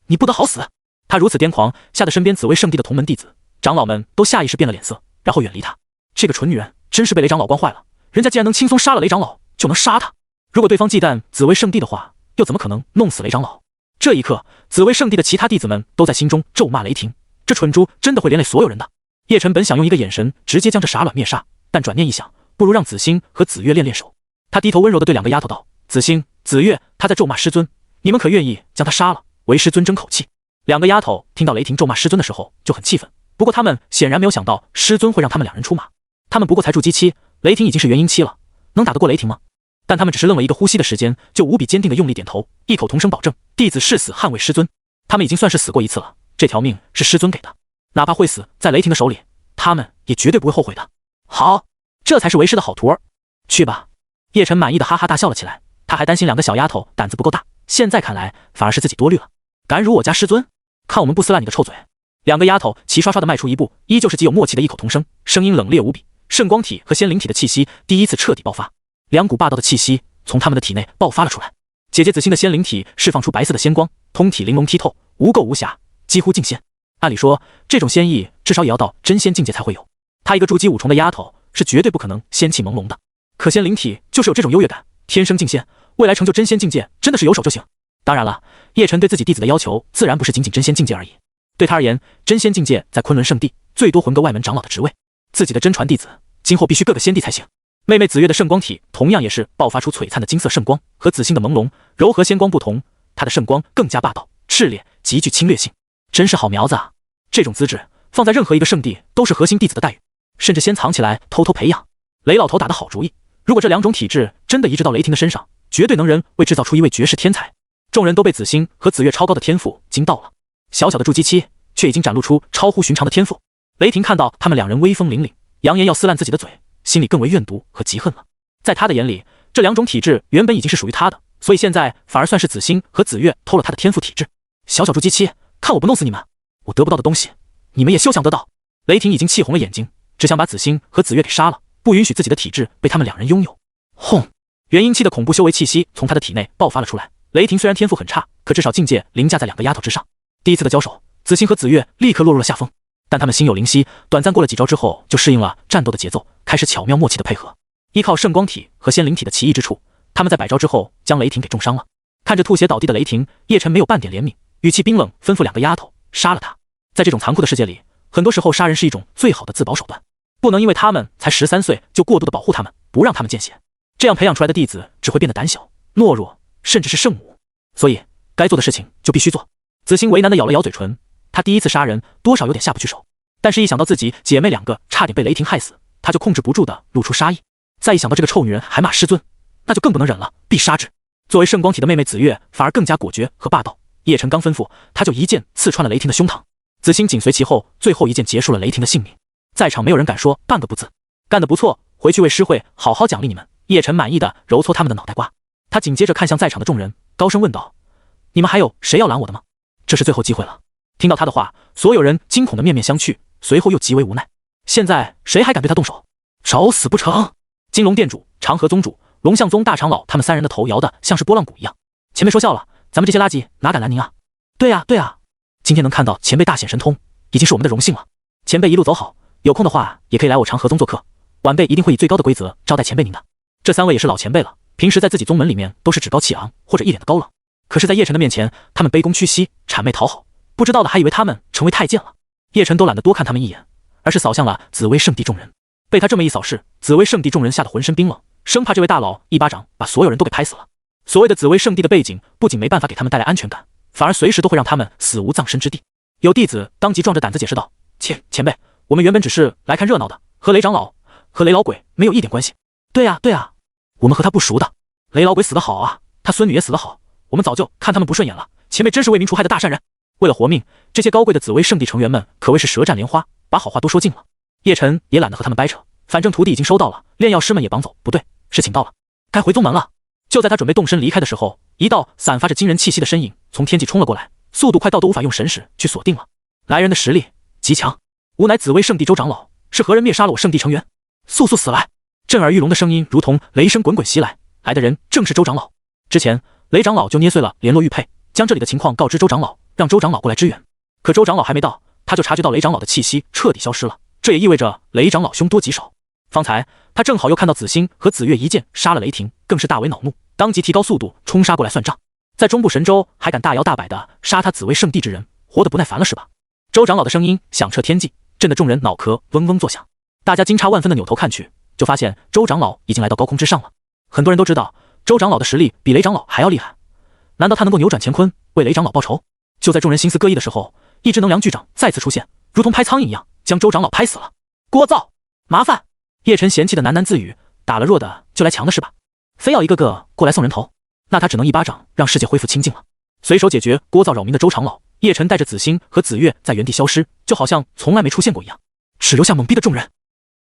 你不得好死！”他如此癫狂，吓得身边紫薇圣地的同门弟子、长老们都下意识变了脸色，然后远离他。这个蠢女人真是被雷长老惯坏了，人家既然能轻松杀了雷长老，就能杀他。如果对方忌惮紫薇圣地的话，又怎么可能弄死雷长老？这一刻，紫薇圣地的其他弟子们都在心中咒骂雷霆，这蠢猪真的会连累所有人的。叶晨本想用一个眼神直接将这傻卵灭杀，但转念一想，不如让子欣和紫月练练手。他低头温柔地对两个丫头道：“子欣、紫月，他在咒骂师尊，你们可愿意将他杀了，为师尊争口气？两个丫头听到雷霆咒骂师尊的时候就很气愤，不过他们显然没有想到师尊会让他们两人出马。他们不过才筑基期，雷霆已经是元婴期了，能打得过雷霆吗？但他们只是愣了一个呼吸的时间，就无比坚定的用力点头，异口同声保证弟子誓死捍卫师尊。他们已经算是死过一次了，这条命是师尊给的，哪怕会死在雷霆的手里，他们也绝对不会后悔的。好，这才是为师的好徒儿。去吧。叶晨满意的哈哈大笑了起来，他还担心两个小丫头胆子不够大，现在看来反而是自己多虑了。敢辱我家师尊，看我们不撕烂你个臭嘴！两个丫头齐刷刷的迈出一步，依旧是极有默契的异口同声，声音冷冽无比。圣光体和仙灵体的气息第一次彻底爆发，两股霸道的气息从他们的体内爆发了出来。姐姐子欣的仙灵体释放出白色的仙光，通体玲珑剔透，无垢无瑕，几乎净仙。按理说，这种仙意至少也要到真仙境界才会有。她一个筑基5重的丫头是绝对不可能仙气朦胧的。可仙灵体就是有这种优越感，天生净仙，未来成就真仙境界真的是有手就行。当然了，叶晨对自己弟子的要求自然不是仅仅真仙境界而已。对他而言，真仙境界在昆仑圣地最多混个外门长老的职位，自己的真传弟子今后必须各个仙帝才行。妹妹紫月的圣光体同样也是爆发出璀璨的金色圣光，和紫星的朦胧柔和仙光不同，她的圣光更加霸道炽烈，极具侵略性，真是好苗子啊！这种资质放在任何一个圣地都是核心弟子的待遇，甚至先藏起来偷偷培养。雷老头打的好主意，如果这两种体质真的移植到雷霆的身上，绝对能人为制造出一位绝世天才。众人都被紫星和紫月超高的天赋惊到了，小小的筑基期却已经展露出超乎寻常的天赋。雷霆看到他们两人威风凛凛，扬言要撕烂自己的嘴，心里更为怨毒和嫉恨了。在他的眼里，这两种体质原本已经是属于他的，所以现在反而算是紫星和紫月偷了他的天赋体质。小小筑基期，看我不弄死你们！我得不到的东西，你们也休想得到！雷霆已经气红了眼睛，只想把紫星和紫月给杀了，不允许自己的体质被他们两人拥有。轰！元婴期的恐怖修为气息从他的体内爆发了出来。雷霆虽然天赋很差，可至少境界凌驾在两个丫头之上。第一次的交手，紫星和紫月立刻落入了下风，但他们心有灵犀，短暂过了几招之后就适应了战斗的节奏，开始巧妙默契的配合。依靠圣光体和仙灵体的奇异之处，他们在100招之后将雷霆给重伤了。看着吐血倒地的雷霆，叶晨没有半点怜悯，语气冰冷，吩咐两个丫头杀了他。在这种残酷的世界里，很多时候杀人是一种最好的自保手段，不能因为他们才13岁就过度的保护他们，不让他们见血，这样培养出来的弟子只会变得胆小、懦弱，甚至是圣母。所以该做的事情就必须做。紫星为难的咬了咬嘴唇，她第一次杀人多少有点下不去手，但是一想到自己姐妹两个差点被雷霆害死，她就控制不住的露出杀意。再一想到这个臭女人还骂师尊，那就更不能忍了，必杀之。作为圣光体的妹妹紫月反而更加果决和霸道，叶晨刚吩咐，她就一剑刺穿了雷霆的胸膛。紫星紧随其后，最后一剑结束了雷霆的性命。在场没有人敢说半个不字。干得不错，回去为师会好好奖励你们。叶晨满意的揉搓他们的脑袋瓜，他紧接着看向在场的众人，高声问道：你们还有谁要拦我的吗？这是最后机会了。听到他的话，所有人惊恐的面面相觑，随后又极为无奈。现在谁还敢对他动手？找死不成？金龙店主、长河宗主、龙象宗大长老他们三人的头摇得像是拨浪鼓一样。前辈说笑了，咱们这些垃圾哪敢拦您啊？对啊对啊，今天能看到前辈大显神通，已经是我们的荣幸了。前辈一路走好，有空的话也可以来我长河宗做客，晚辈一定会以最高的规则招待前辈您的。这3位也是老前辈了，平时在自己宗门里面都是趾高气昂或者一脸的高冷，可是在叶晨的面前，他们卑躬屈膝，谄媚讨好，不知道的还以为他们成为太监了。叶晨都懒得多看他们一眼，而是扫向了紫薇圣地众人。被他这么一扫视，紫薇圣地众人吓得浑身冰冷，生怕这位大佬一巴掌把所有人都给拍死了。所谓的紫薇圣地的背景，不仅没办法给他们带来安全感，反而随时都会让他们死无葬身之地。有弟子当即壮着胆子解释道：前辈，我们原本只是来看热闹的，和雷长老和雷老鬼没有一点关系。对啊对啊，我们和他不熟的。雷老鬼死得好啊，他孙女也死得好，我们早就看他们不顺眼了。前辈真是为民除害的大善人。为了活命，这些高贵的紫薇圣地成员们可谓是舌战莲花，把好话都说尽了。叶晨也懒得和他们掰扯，反正徒弟已经收到了，炼药师们也绑走，不对，是请到了，该回宗门了。就在他准备动身离开的时候，一道散发着惊人气息的身影从天际冲了过来，速度快到都无法用神识去锁定了。来人的实力极强，吾乃紫薇圣地周长老，是何人灭杀了我圣地成员？速速死来！震耳欲聋的声音如同雷声滚滚袭来，来的人正是周长老。之前雷长老就捏碎了联络玉佩，将这里的情况告知周长老，让周长老过来支援。可周长老还没到，他就察觉到雷长老的气息彻底消失了，这也意味着雷长老凶多吉少。方才他正好又看到紫星和紫月一剑杀了雷霆，更是大为恼怒，当即提高速度冲杀过来算账。在中部神州还敢大摇大摆的杀他紫薇圣地之人，活得不耐烦了是吧？周长老的声音响彻天际，震得众人脑壳嗡嗡作响。大家惊诧万分的扭头看去，就发现周长老已经来到高空之上了。很多人都知道周长老的实力比雷长老还要厉害，难道他能够扭转乾坤，为雷长老报仇？就在众人心思各异的时候，一只能量巨掌再次出现，如同拍苍蝇一样，将周长老拍死了。聒噪，麻烦！叶晨嫌弃的喃喃自语，打了弱的就来强的是吧？非要一个个过来送人头，那他只能一巴掌让世界恢复清静了。随手解决聒噪扰民的周长老，叶晨带着紫星和紫月在原地消失，就好像从来没出现过一样，只留下懵逼的众人。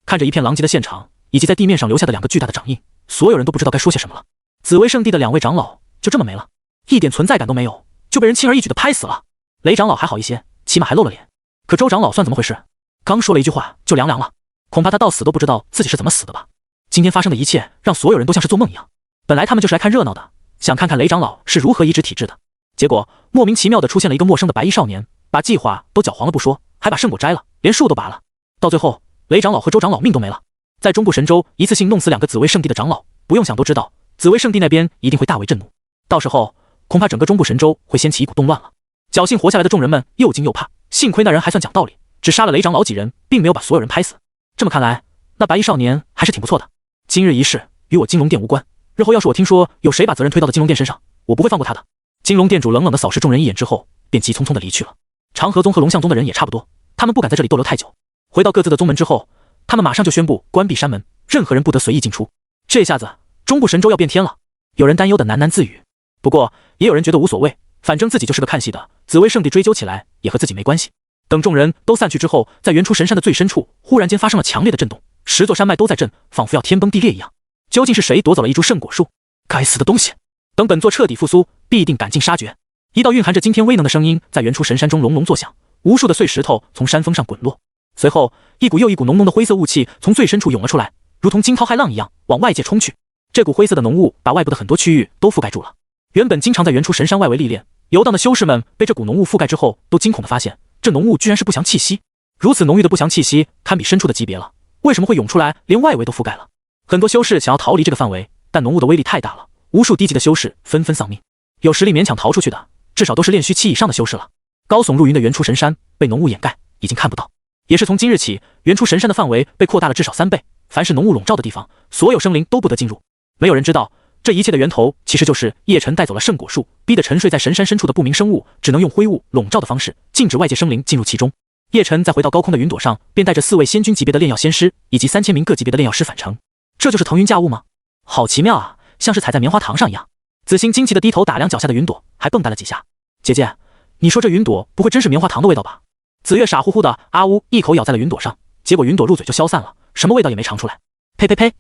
看着一片狼藉的现场，以及在地面上留下的2个巨大的掌印，所有人都不知道该说些什么了。紫薇圣地的2位长老就这么没了，一点存在感都没有，就被人轻而易举的拍死了。雷长老还好一些，起码还露了脸，可周长老算怎么回事？刚说了一句话就凉了，恐怕他到死都不知道自己是怎么死的吧。今天发生的一切让所有人都像是做梦一样，本来他们就是来看热闹的，想看看雷长老是如何医治体质的，结果莫名其妙的出现了一个陌生的白衣少年，把计划都搅黄了不说，还把圣果摘了，连树都拔了，到最后雷长老和周长老命都没了。在中部神州一次性弄死2个紫薇圣地的长老，不用想都知道紫薇圣地那边一定会大为震怒，到时候恐怕整个中部神州会掀起一股动乱了。侥幸活下来的众人们又惊又怕，幸亏那人还算讲道理，只杀了雷长老几人，并没有把所有人拍死。这么看来，那白衣少年还是挺不错的。今日一事与我金龙殿无关，日后要是我听说有谁把责任推到了金龙殿身上，我不会放过他的。金龙殿主冷冷地扫视众人一眼之后，便急匆匆地离去了。长河宗和龙象宗的人也差不多，他们不敢在这里逗留太久。回到各自的宗门之后，他们马上就宣布关闭山门，任何人不得随意进出。这下子中部神州要变天了，有人担忧的喃喃自语。不过也有人觉得无所谓，反正自己就是个看戏的，紫薇圣地追究起来也和自己没关系。等众人都散去之后，在原初神山的最深处，忽然间发生了强烈的震动，10座山脉都在震，仿佛要天崩地裂一样。究竟是谁夺走了一株圣果树？该死的东西！等本座彻底复苏，必定赶尽杀绝。一道蕴含着惊天威能的声音在原初神山中隆隆作响，无数的碎石头从山峰上滚落。随后，一股又一股浓浓的灰色雾气从最深处涌了出来，如同惊涛骇浪一样往外界冲去。这股灰色的浓雾把外部的很多区域都覆盖住了。原本经常在原初神山外围历练游荡的修士们，被这股浓雾覆盖之后，都惊恐地发现，这浓雾居然是不祥气息。如此浓郁的不祥气息，堪比深处的级别了。为什么会涌出来，连外围都覆盖了？很多修士想要逃离这个范围，但浓雾的威力太大了，无数低级的修士纷纷丧命。有实力勉强逃出去的，至少都是炼虚期以上的修士了。高耸入云的原初神山被浓雾掩盖，已经看不到。也是从今日起，原初神山的范围被扩大了至少3倍，凡是浓雾笼罩的地方，所有生灵都不得进入。没有人知道，这一切的源头其实就是叶晨带走了圣果树，逼得沉睡在神山深处的不明生物只能用灰雾笼罩的方式，禁止外界生灵进入其中。叶晨在回到高空的云朵上，便带着4位仙君级别的炼药仙师以及3000名各级别的炼药师返程。这就是腾云驾雾吗？好奇妙啊，像是踩在棉花糖上一样。紫星惊奇地低头打量脚下的云朵，还蹦跶了几下。姐姐，你说这云朵不会真是棉花糖的味道吧？紫月傻乎乎的啊呜一口咬在了云朵上，结果云朵入嘴就消散了，什么味道也没尝出来。呸呸呸，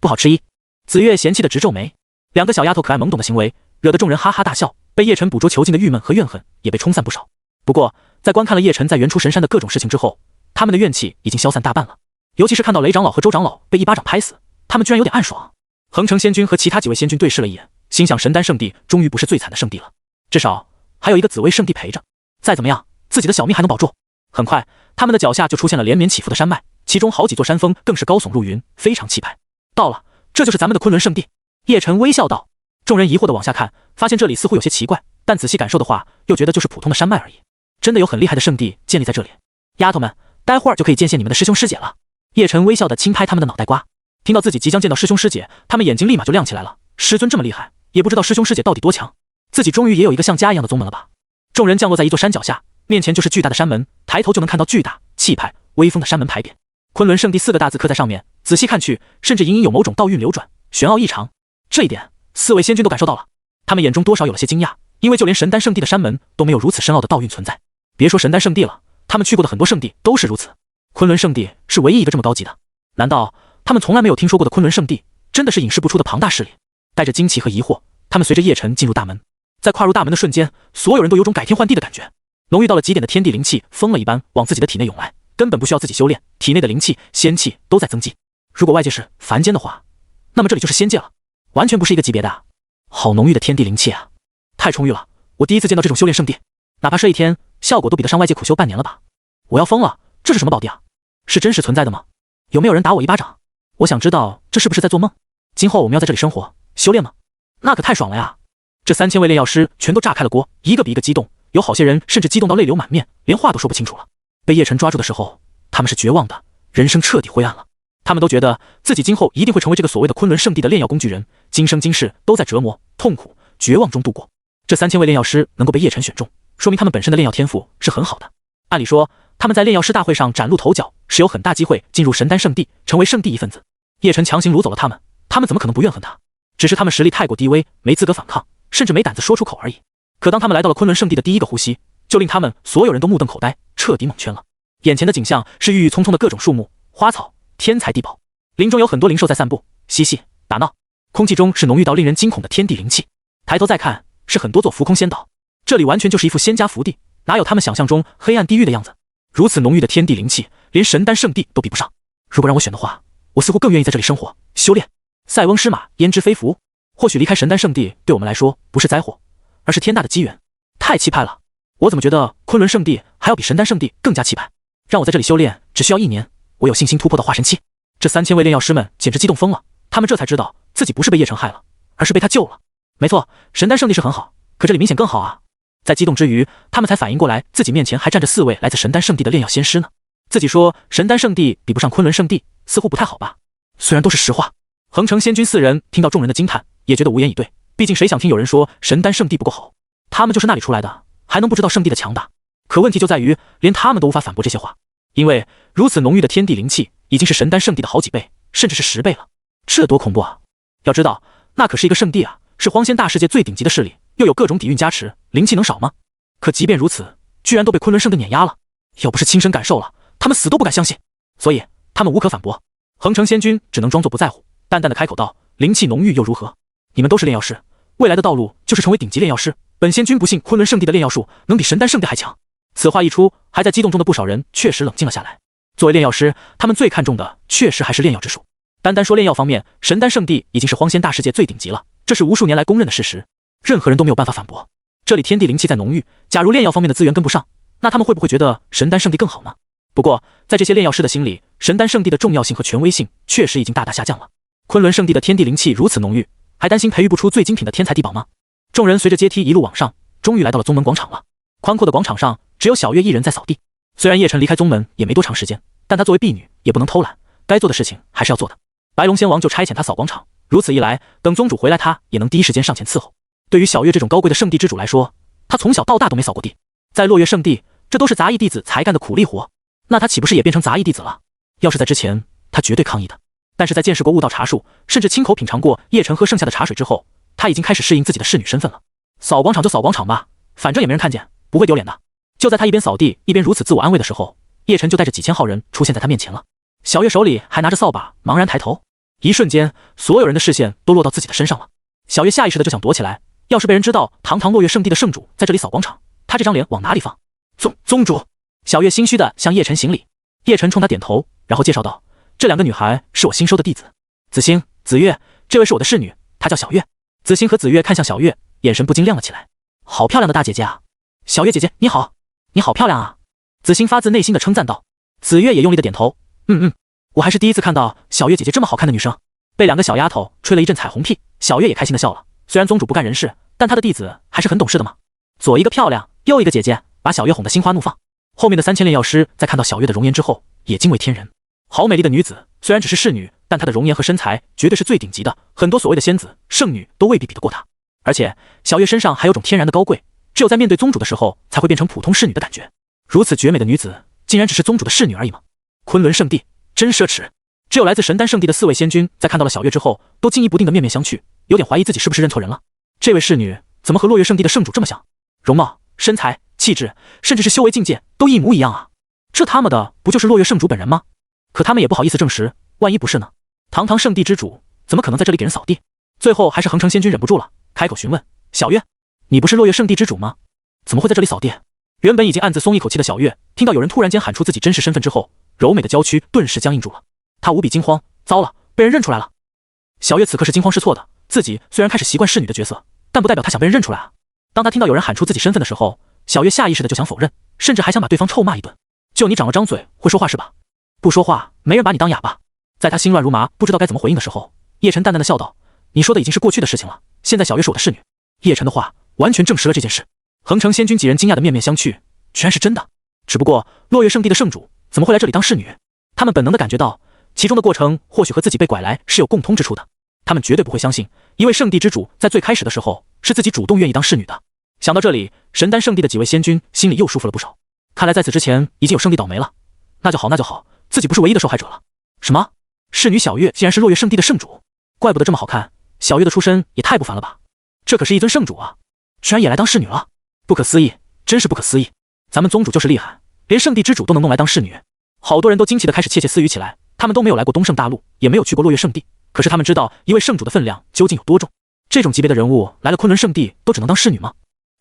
不好吃！紫月嫌弃的直皱眉。2个小丫头可爱懵懂的行为，惹得众人哈哈大笑，被叶晨捕捉囚禁的郁闷和怨恨也被冲散不少。不过，在观看了叶晨在原初神山的各种事情之后，他们的怨气已经消散大半了。尤其是看到雷长老和周长老被一巴掌拍死，他们居然有点暗爽。恒城仙君和其他几位仙君对视了一眼，心想神丹圣地终于不是最惨的圣地了，至少还有一个紫薇圣地陪着，再怎么样，自己的小命还能保住。很快，他们的脚下就出现了连绵起伏的山脉，其中好几座山峰更是高耸入云，非常气派。到了，这就是咱们的昆仑圣地。叶晨微笑道。众人疑惑地往下看，发现这里似乎有些奇怪，但仔细感受的话，又觉得就是普通的山脉而已。真的有很厉害的圣地建立在这里。丫头们，待会儿就可以见见你们的师兄师姐了。叶晨微笑地轻拍他们的脑袋瓜。听到自己即将见到师兄师姐，他们眼睛立马就亮起来了。师尊这么厉害，也不知道师兄师姐到底多强。自己终于也有一个像家一样的宗门了吧？众人降落在一座山脚下，面前就是巨大的山门，抬头就能看到巨大、气派、威风的山门牌匾。昆仑圣地4个大字刻在上面，仔细看去，甚至隐隐有某种道韵流转，玄奥异常。这一点4位仙君都感受到了，他们眼中多少有了些惊讶，因为就连神丹圣地的山门都没有如此深奥的道韵存在。别说神丹圣地了，他们去过的很多圣地都是如此，昆仑圣地是唯一一个这么高级的。难道他们从来没有听说过的昆仑圣地，真的是隐世不出的庞大势力？带着惊奇和疑惑，他们随着叶晨进入大门。在跨入大门的瞬间，所有人都有种改天换地的感觉，浓郁到了极点的天地灵气疯了一般往自己的体内涌来，根本不需要自己修炼，体内的灵气、仙气都在增进。如果外界是凡间的话，那么这里就是仙界了，完全不是一个级别的啊！好浓郁的天地灵气啊，太充裕了！我第一次见到这种修炼圣地，哪怕睡一天，效果都比得上外界苦修半年了吧？我要疯了！这是什么宝地啊？是真实存在的吗？有没有人打我一巴掌？我想知道这是不是在做梦？今后我们要在这里生活修炼吗？那可太爽了呀！这3000位炼药师全都炸开了锅，一个比一个激动，有好些人甚至激动到泪流满面，连话都说不清楚了。被叶晨抓住的时候，他们是绝望的，人生彻底灰暗了。他们都觉得自己今后一定会成为这个所谓的昆仑圣地的炼药工具人，今生今世都在折磨、痛苦、绝望中度过。这3000位炼药师能够被叶晨选中，说明他们本身的炼药天赋是很好的。按理说，他们在炼药师大会上崭露头角，是有很大机会进入神丹圣地，成为圣地一份子。叶晨强行掳走了他们，他们怎么可能不怨恨他？只是他们实力太过低微，没资格反抗，甚至没胆子说出口而已。可当他们来到了昆仑圣地的第一个呼吸，就令他们所有人都目瞪口呆，彻底蒙圈了。眼前的景象是郁郁葱葱的各种树木、花草、天材地宝，林中有很多灵兽在散步、嬉戏、打闹，空气中是浓郁到令人惊恐的天地灵气。抬头再看，是很多座浮空仙岛，这里完全就是一副仙家福地，哪有他们想象中黑暗地狱的样子？如此浓郁的天地灵气，连神丹圣地都比不上。如果让我选的话，我似乎更愿意在这里生活、修炼。塞翁失马，焉知非福？或许离开神丹圣地对我们来说不是灾祸，而是天大的机缘。太气派了！我怎么觉得昆仑圣地还要比神丹圣地更加气派？让我在这里修炼，只需要1年，我有信心突破到化神期。这3000位炼药师们简直激动疯了，他们这才知道自己不是被叶晨害了，而是被他救了。没错，神丹圣地是很好，可这里明显更好啊！在激动之余，他们才反应过来，自己面前还站着4位来自神丹圣地的炼药仙师呢。自己说神丹圣地比不上昆仑圣地，似乎不太好吧？虽然都是实话。恒城仙君4人听到众人的惊叹，也觉得无言以对。毕竟谁想听有人说神丹圣地不够好？他们就是那里出来的，还能不知道圣地的强大？可问题就在于，连他们都无法反驳这些话，因为如此浓郁的天地灵气已经是神丹圣地的好几倍，甚至是10倍了。这多恐怖啊！要知道，那可是一个圣地啊，是荒仙大世界最顶级的势力，又有各种底蕴加持，灵气能少吗？可即便如此，居然都被昆仑圣地碾压了。要不是亲身感受了，他们死都不敢相信。所以他们无可反驳。恒城仙君只能装作不在乎，淡淡的开口道：“灵气浓郁又如何？你们都是炼药师，未来的道路就是成为顶级炼药师。本仙君不信昆仑圣地的炼药术能比神丹圣地还强。”此话一出，还在激动中的不少人确实冷静了下来。作为炼药师，他们最看重的确实还是炼药之术。单单说炼药方面，神丹圣地已经是荒仙大世界最顶级了，这是无数年来公认的事实，任何人都没有办法反驳。这里天地灵气再浓郁，假如炼药方面的资源跟不上，那他们会不会觉得神丹圣地更好呢？不过，在这些炼药师的心里，神丹圣地的重要性和权威性确实已经大大下降了。昆仑圣地的天地灵气如此浓郁，还担心培育不出最精品的天材地宝吗？众人随着阶梯一路往上，终于来到了宗门广场了。宽阔的广场上，只有小月一人在扫地。虽然叶晨离开宗门也没多长时间，但她作为婢女，也不能偷懒，该做的事情还是要做的。白龙仙王就差遣她扫广场，如此一来，等宗主回来，她也能第一时间上前伺候。对于小月这种高贵的圣地之主来说，她从小到大都没扫过地，在落月圣地，这都是杂役弟子才干的苦力活，那她岂不是也变成杂役弟子了？要是在之前，她绝对抗议的。但是在见识过悟道茶术，甚至亲口品尝过叶晨喝剩下的茶水之后，她已经开始适应自己的侍女身份了。扫广场就扫广场吧，反正也没人看见，不会丢脸的。就在她一边扫地一边如此自我安慰的时候，叶晨就带着几千号人出现在她面前了。小月手里还拿着扫把，茫然抬头，一瞬间，所有人的视线都落到自己的身上了。小月下意识的就想躲起来，要是被人知道堂堂落月圣地的圣主在这里扫广场，她这张脸往哪里放？宗主，小月心虚的向叶晨行礼。叶晨冲她点头，然后介绍道：“这2个女孩是我新收的弟子，子星、子月，这位是我的侍女，她叫小月。”子星和子月看向小月，眼神不禁亮了起来。好漂亮的大姐姐啊！小月姐姐你好，你好漂亮啊！子星发自内心的称赞道。子月也用力的点头，我还是第一次看到小月姐姐这么好看的女生。被2个小丫头吹了一阵彩虹屁，小月也开心的笑了。虽然宗主不干人事，但他的弟子还是很懂事的嘛。左一个漂亮，右一个姐姐，把小月哄得心花怒放。后面的3000炼药师在看到小月的容颜之后，也惊为天人。好美丽的女子，虽然只是侍女，但她的容颜和身材绝对是最顶级的，很多所谓的仙子、圣女都未必比得过她。而且小月身上还有种天然的高贵，只有在面对宗主的时候才会变成普通侍女的感觉。如此绝美的女子，竟然只是宗主的侍女而已吗？昆仑圣地真奢侈。只有来自神丹圣地的4位仙君在看到了小月之后，都惊疑不定的面面相觑，有点怀疑自己是不是认错人了。这位侍女怎么和落月圣地的圣主这么像？容貌、身材、气质，甚至是修为境界都一模一样啊！这他妈的不就是落月圣主本人吗？可他们也不好意思证实，万一不是呢？堂堂圣地之主，怎么可能在这里给人扫地？最后还是恒城仙君忍不住了，开口询问：“小月，你不是落月圣地之主吗？怎么会在这里扫地？”原本已经暗自松一口气的小月，听到有人突然间喊出自己真实身份之后，柔美的娇躯顿时僵硬住了。她无比惊慌，糟了，被人认出来了。小月此刻是惊慌失措的，自己虽然开始习惯侍女的角色，但不代表她想被人认出来啊。当她听到有人喊出自己身份的时候，小月下意识的就想否认，甚至还想把对方臭骂一顿。就你长了张嘴会说话是吧？不说话，没人把你当哑巴。在她心乱如麻，不知道该怎么回应的时候，叶晨淡淡的笑道：“你说的已经是过去的事情了，现在小月是我的侍女。”叶晨的话完全证实了这件事。恒城仙君几人惊讶的面面相觑，居然是真的。只不过落月圣地的圣主怎么会来这里当侍女？他们本能的感觉到其中的过程或许和自己被拐来是有共通之处的。他们绝对不会相信一位圣地之主在最开始的时候是自己主动愿意当侍女的。想到这里，神丹圣地的几位仙君心里又舒服了不少。看来在此之前已经有圣地倒霉了，那就好，那就好，自己不是唯一的受害者了。什么？侍女小月竟然是落月圣地的圣主？怪不得这么好看，小月的出身也太不凡了吧？这可是一尊圣主啊，居然也来当侍女了，不可思议，真是不可思议！咱们宗主就是厉害，连圣地之主都能弄来当侍女。好多人都惊奇地开始窃窃私语起来，他们都没有来过东胜大陆，也没有去过落月圣地，可是他们知道一位圣主的分量究竟有多重。这种级别的人物来了昆仑圣地都只能当侍女吗？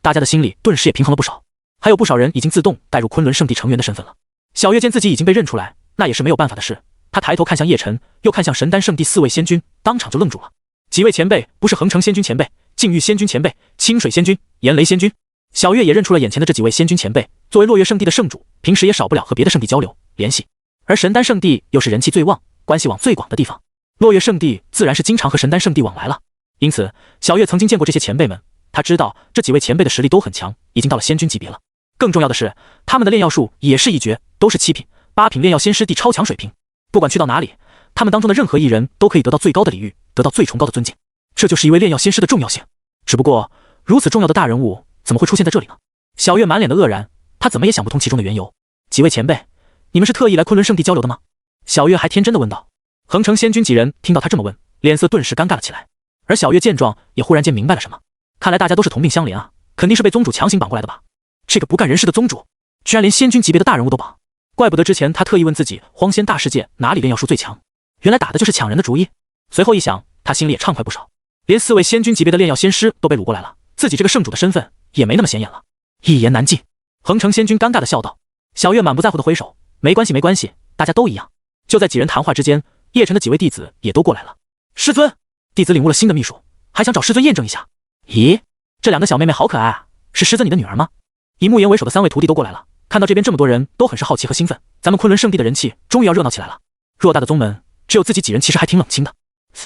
大家的心里顿时也平衡了不少，还有不少人已经自动带入昆仑圣地成员的身份了。小月见自己已经被认出来，那也是没有办法的事，他抬头看向叶晨，又看向神丹圣地4位仙君，当场就愣住了。几位前辈不是恒城仙君前辈、禁域仙君前辈、清水仙君、炎雷仙君。小月也认出了眼前的这几位仙君前辈，作为落月圣地的圣主，平时也少不了和别的圣地交流联系，而神丹圣地又是人气最旺、关系网最广的地方，落月圣地自然是经常和神丹圣地往来了。因此，小月曾经见过这些前辈们，他知道这几位前辈的实力都很强，已经到了仙君级别了。更重要的是，他们的炼药术也是一绝，都是7品、8品炼药仙师弟超强水平。不管去到哪里，他们当中的任何一人都可以得到最高的礼遇，得到最崇高的尊敬。这就是一位炼药仙师的重要性。只不过，如此重要的大人物怎么会出现在这里呢？小月满脸的愕然，他怎么也想不通其中的缘由。几位前辈，你们是特意来昆仑圣地交流的吗？小月还天真的问道。恒城仙君几人听到他这么问，脸色顿时尴尬了起来。而小月见状，也忽然间明白了什么。看来大家都是同病相怜啊，肯定是被宗主强行绑过来的吧？这个不干人事的宗主，居然连仙君级别的大人物都绑，怪不得之前他特意问自己荒仙大世界哪里炼药术最强，原来打的就是抢人的主意。随后一想，他心里也畅快不少，连4位仙君级别的炼药仙师都被掳过来了，自己这个圣主的身份也没那么显眼了。一言难尽，恒城仙君尴尬的笑道。小月满不在乎的挥手，没关系没关系，大家都一样。就在几人谈话之间，叶晨的几位弟子也都过来了。师尊，弟子领悟了新的秘术，还想找师尊验证一下。咦，这2个小妹妹好可爱啊，是师尊你的女儿吗？以慕言为首的3位徒弟都过来了，看到这边这么多人，都很是好奇和兴奋。咱们昆仑圣地的人气终于要热闹起来了。偌大的宗门，只有自己几人，其实还挺冷清的。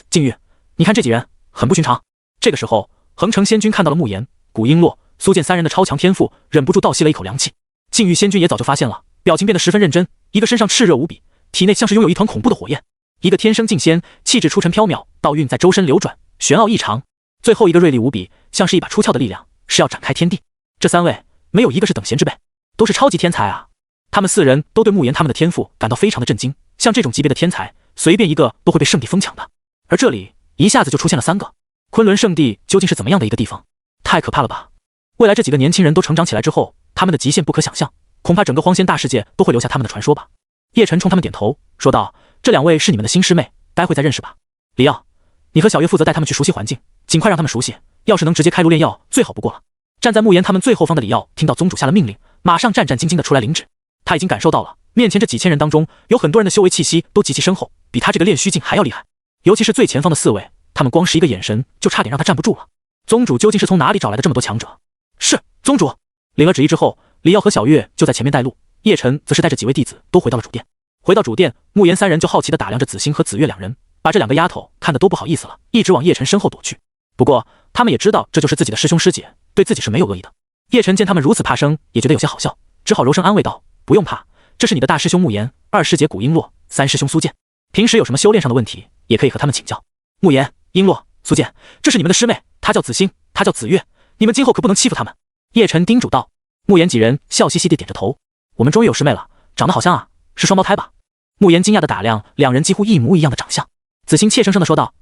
静玉，你看这几人很不寻常。这个时候，恒城仙君看到了慕言、古璎珞、苏剑3人的超强天赋，忍不住倒吸了一口凉气。禁域仙君也早就发现了，表情变得十分认真，一个身上炽热无比，体内像是拥有一团恐怖的火焰；一个天生静仙，气质出尘飘渺，道韵在周身流转，玄奥异常；最后一个锐利无比，像是一把出鞘的力量，是要展开天地。这3位没有一个是等闲之辈，都是超级天才啊！他们4人都对慕言他们的天赋感到非常的震惊，像这种级别的天才，随便一个都会被圣地疯抢的。而这里一下子就出现了3个，昆仑圣地究竟是怎么样的一个地方？太可怕了吧！未来这几个年轻人都成长起来之后，他们的极限不可想象，恐怕整个荒仙大世界都会留下他们的传说吧。叶晨冲他们点头说道：“这2位是你们的新师妹，待会再认识吧。李耀，你和小月负责带他们去熟悉环境，尽快让他们熟悉，要是能直接开路炼药最好不过了。”站在慕言他们最后方的李耀听到宗主下了命令，马上战战兢兢地出来领旨。他已经感受到了面前这几千人当中，有很多人的修为气息都极其深厚，比他这个炼虚境还要厉害。尤其是最前方的4位，他们光是一个眼神就差点让他站不住了。宗主究竟是从哪里找来的这么多强者？是宗主。领了旨意之后，李耀和小月就在前面带路，叶晨则是带着几位弟子都回到了主殿。回到主殿，慕言3人就好奇地打量着紫星和紫月2人，把这2个丫头看得都不好意思了，一直往叶晨身后躲去。不过他们也知道这就是自己的师兄师姐，对自己是没有恶意的。叶晨见他们如此怕生，也觉得有些好笑，只好柔声安慰道：“不用怕，这是你的大师兄慕言，2师姐古璎珞，3师兄苏剑，平时有什么修炼上的问题，也可以和他们请教。慕言、璎珞、苏剑，这是你们的师妹，她叫紫星，她叫紫月，你们今后可不能欺负她们。”叶晨叮嘱道。慕言几人笑嘻嘻地点着头：“我们终于有师妹了，长得好像啊，是双胞胎吧？”慕言惊讶地打量2人几乎一模一样的长相。紫星怯生生地说道：“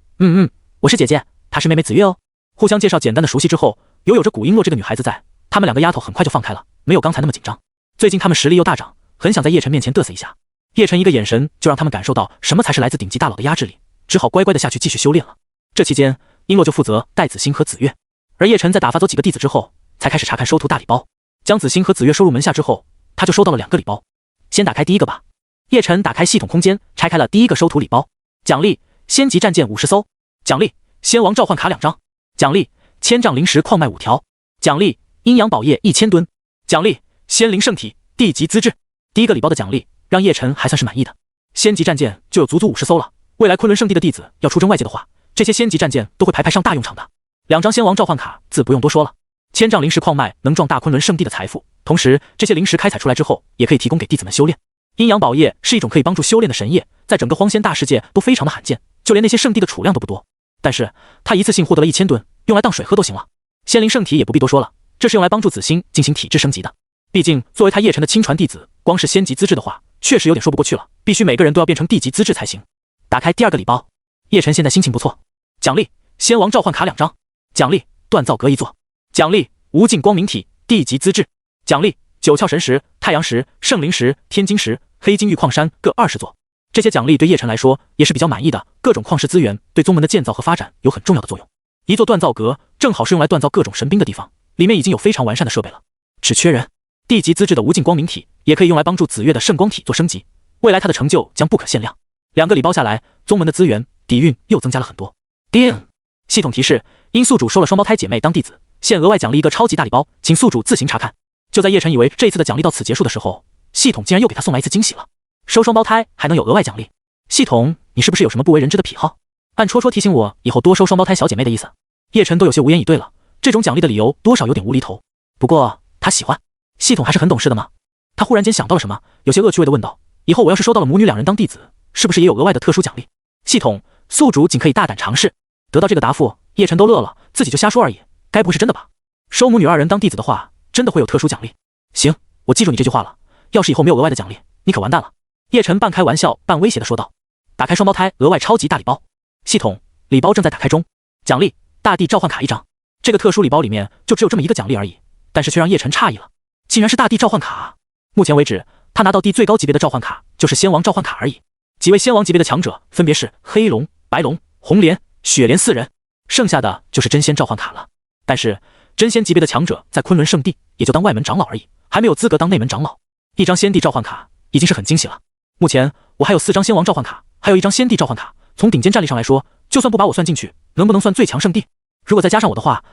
我是姐姐，她是妹妹紫月哦。”互相介绍简单的熟悉之后，有着古璎珞这个女孩子在，他们2个丫头很快就放开了，没有刚才那么紧张。最近他们实力又大涨，很想在叶晨面前嘚瑟一下。叶晨一个眼神就让他们感受到什么才是来自顶级大佬的压制力，只好乖乖地下去继续修炼了。这期间，璎珞就负责带紫星和紫月，而叶晨在打发走几个弟子之后，才开始查看收徒大礼包。将紫星和紫月收入门下之后，他就收到了2个礼包。先打开第一个吧。叶晨打开系统空间，拆开了第一个收徒礼包。奖励：仙级战舰50艘。奖励：仙王召唤卡2张。奖励：千丈灵石矿脉5条。奖励：阴阳宝叶1000吨。奖励：仙灵圣体地级资质。第一个礼包的奖励让叶晨还算是满意的。仙级战舰就有足足50艘了，未来昆仑圣地的弟子要出征外界的话，这些仙级战舰都会排上大用场的。2张仙王召唤卡自不用多说了。千丈灵石矿脉能壮大昆仑圣地的财富，同时这些灵石开采出来之后，也可以提供给弟子们修炼。阴阳宝叶是一种可以帮助修炼的神液，在整个荒仙大世界都非常的罕见，就连那些圣地的储量都不多。但是它一次性获得了1000吨，用来当水喝都行了。仙灵圣体也不必多说了，这是用来帮助子欣进行体质升级的。毕竟作为他叶晨的亲传弟子，光是仙级资质的话，确实有点说不过去了，必须每个人都要变成地级资质才行。打开第二个礼包，叶晨现在心情不错。奖励：仙王召唤卡2张。奖励：锻造阁1座。奖励：无尽光明体地级资质。奖励：九窍神石、太阳石、圣灵石、天晶石、黑金玉矿山各20座。这些奖励对叶晨来说也是比较满意的，各种矿石资源对宗门的建造和发展有很重要的作用。一座锻造阁正好是用来锻造各种神兵的地方，里面已经有非常完善的设备了，只缺人。地级资质的无尽光明体也可以用来帮助紫月的圣光体做升级，未来他的成就将不可限量。2个礼包下来，宗门的资源底蕴又增加了很多。叮！系统提示：因宿主收了双胞胎姐妹当弟子，现额外奖励一个超级大礼包，请宿主自行查看。就在叶晨以为这次的奖励到此结束的时候，系统竟然又给他送来一次惊喜了。收双胞胎还能有额外奖励？系统，你是不是有什么不为人知的癖好？暗戳戳提醒我以后多收双胞胎小姐妹的意思。叶晨都有些无言以对了，这种奖励的理由多少有点无厘头，不过他喜欢。系统还是很懂事的嘛。他忽然间想到了什么，有些恶趣味的问道：以后我要是收到了母女2人当弟子，是不是也有额外的特殊奖励？系统，宿主仅可以大胆尝试。得到这个答复，叶晨都乐了，自己就瞎说而已，该不会是真的吧？收母女2人当弟子的话，真的会有特殊奖励？行，我记住你这句话了，要是以后没有额外的奖励，你可完蛋了。叶晨半开玩笑半威胁的说道。打开双胞胎额外超级大礼包。系统，礼包正在打开中。奖励：大地召唤卡1张。这个特殊礼包里面就只有这么一个奖励而已，但是却让叶晨诧异了，竟然是大地召唤卡。目前为止，他拿到地最高级别的召唤卡就是仙王召唤卡而已。几位仙王级别的强者分别是黑龙、白龙、红莲、雪莲4人，剩下的就是真仙召唤卡了。但是真仙级别的强者在昆仑圣地也就当外门长老而已，还没有资格当内门长老。一张仙帝召唤卡已经是很惊喜了。目前我还有4张仙王召唤卡，还有1张仙帝召唤卡。从顶尖战力上来说，就算不把我算进去，能不能算最强圣地？如果再加上我的话，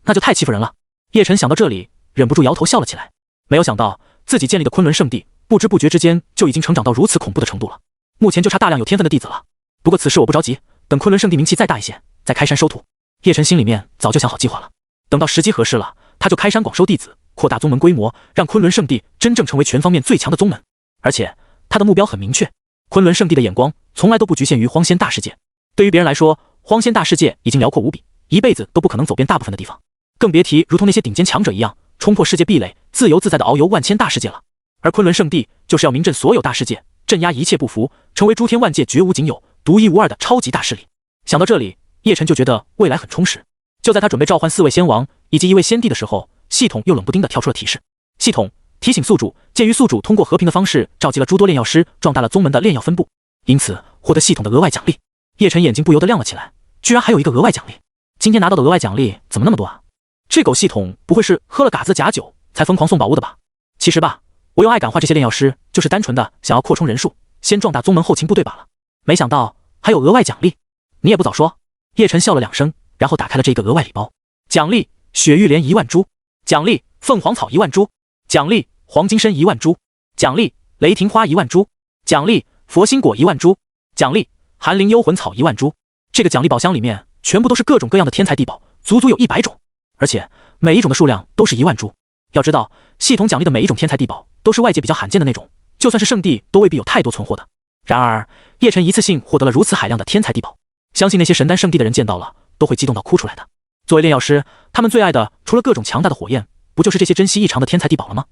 那就太欺负人了。叶晨想到这里，忍不住摇头笑了起来。没有想到自己建立的昆仑圣地，不知不觉之间就已经成长到如此恐怖的程度了。目前就差大量有天分的弟子了。不过此事我不着急，等昆仑圣地名气再大一些，再开山收徒。叶晨心里面早就想好计划了，等到时机合适了，他就开山广收弟子，扩大宗门规模，让昆仑圣地真正成为全方面最强的宗门。而且他的目标很明确，昆仑圣地的眼光从来都不局限于荒仙大世界。对于别人来说，荒仙大世界已经辽阔无比，一辈子都不可能走遍大部分的地方，更别提如同那些顶尖强者一样冲破世界壁垒，自由自在地遨游万千大世界了。而昆仑圣地就是要名震所有大世界，镇压一切不服，成为诸天万界绝无仅有、独一无二的超级大势力。想到这里，叶晨就觉得未来很充实。就在他准备召唤4位仙王以及1位仙帝的时候，系统又冷不丁地跳出了提示：系统提醒宿主，鉴于宿主通过和平的方式召集了诸多炼药师，壮大了宗门的炼药分部，因此获得系统的额外奖励。叶晨眼睛不由得亮了起来，居然还有一个额外奖励！今天拿到的额外奖励怎么那么多啊？这狗系统不会是喝了嘎子假酒才疯狂送宝物的吧？其实吧，我用爱感化这些炼药师，就是单纯的想要扩充人数，先壮大宗门后勤部队罢了。没想到还有额外奖励，你也不早说。叶晨笑了2声，然后打开了这个额外礼包。奖励：雪玉莲1万株。奖励：凤凰草1万株。奖励：黄金参1万株。奖励：雷霆花1万株。奖励：佛心果1万株。奖励：寒灵幽魂草1万株。这个奖励宝箱里面全部都是各种各样的天材地宝，足足有100种，而且每一种的数量都是1万株。要知道，系统奖励的每一种天材地宝都是外界比较罕见的那种，就算是圣地都未必有太多存货的。然而叶晨一次性获得了如此海量的天材地宝，相信那些神丹圣地的人见到了都会激动到哭出来的。作为炼药师，他们最爱的除了各种强大的火焰，不就是这些珍稀异常的天材地宝了吗？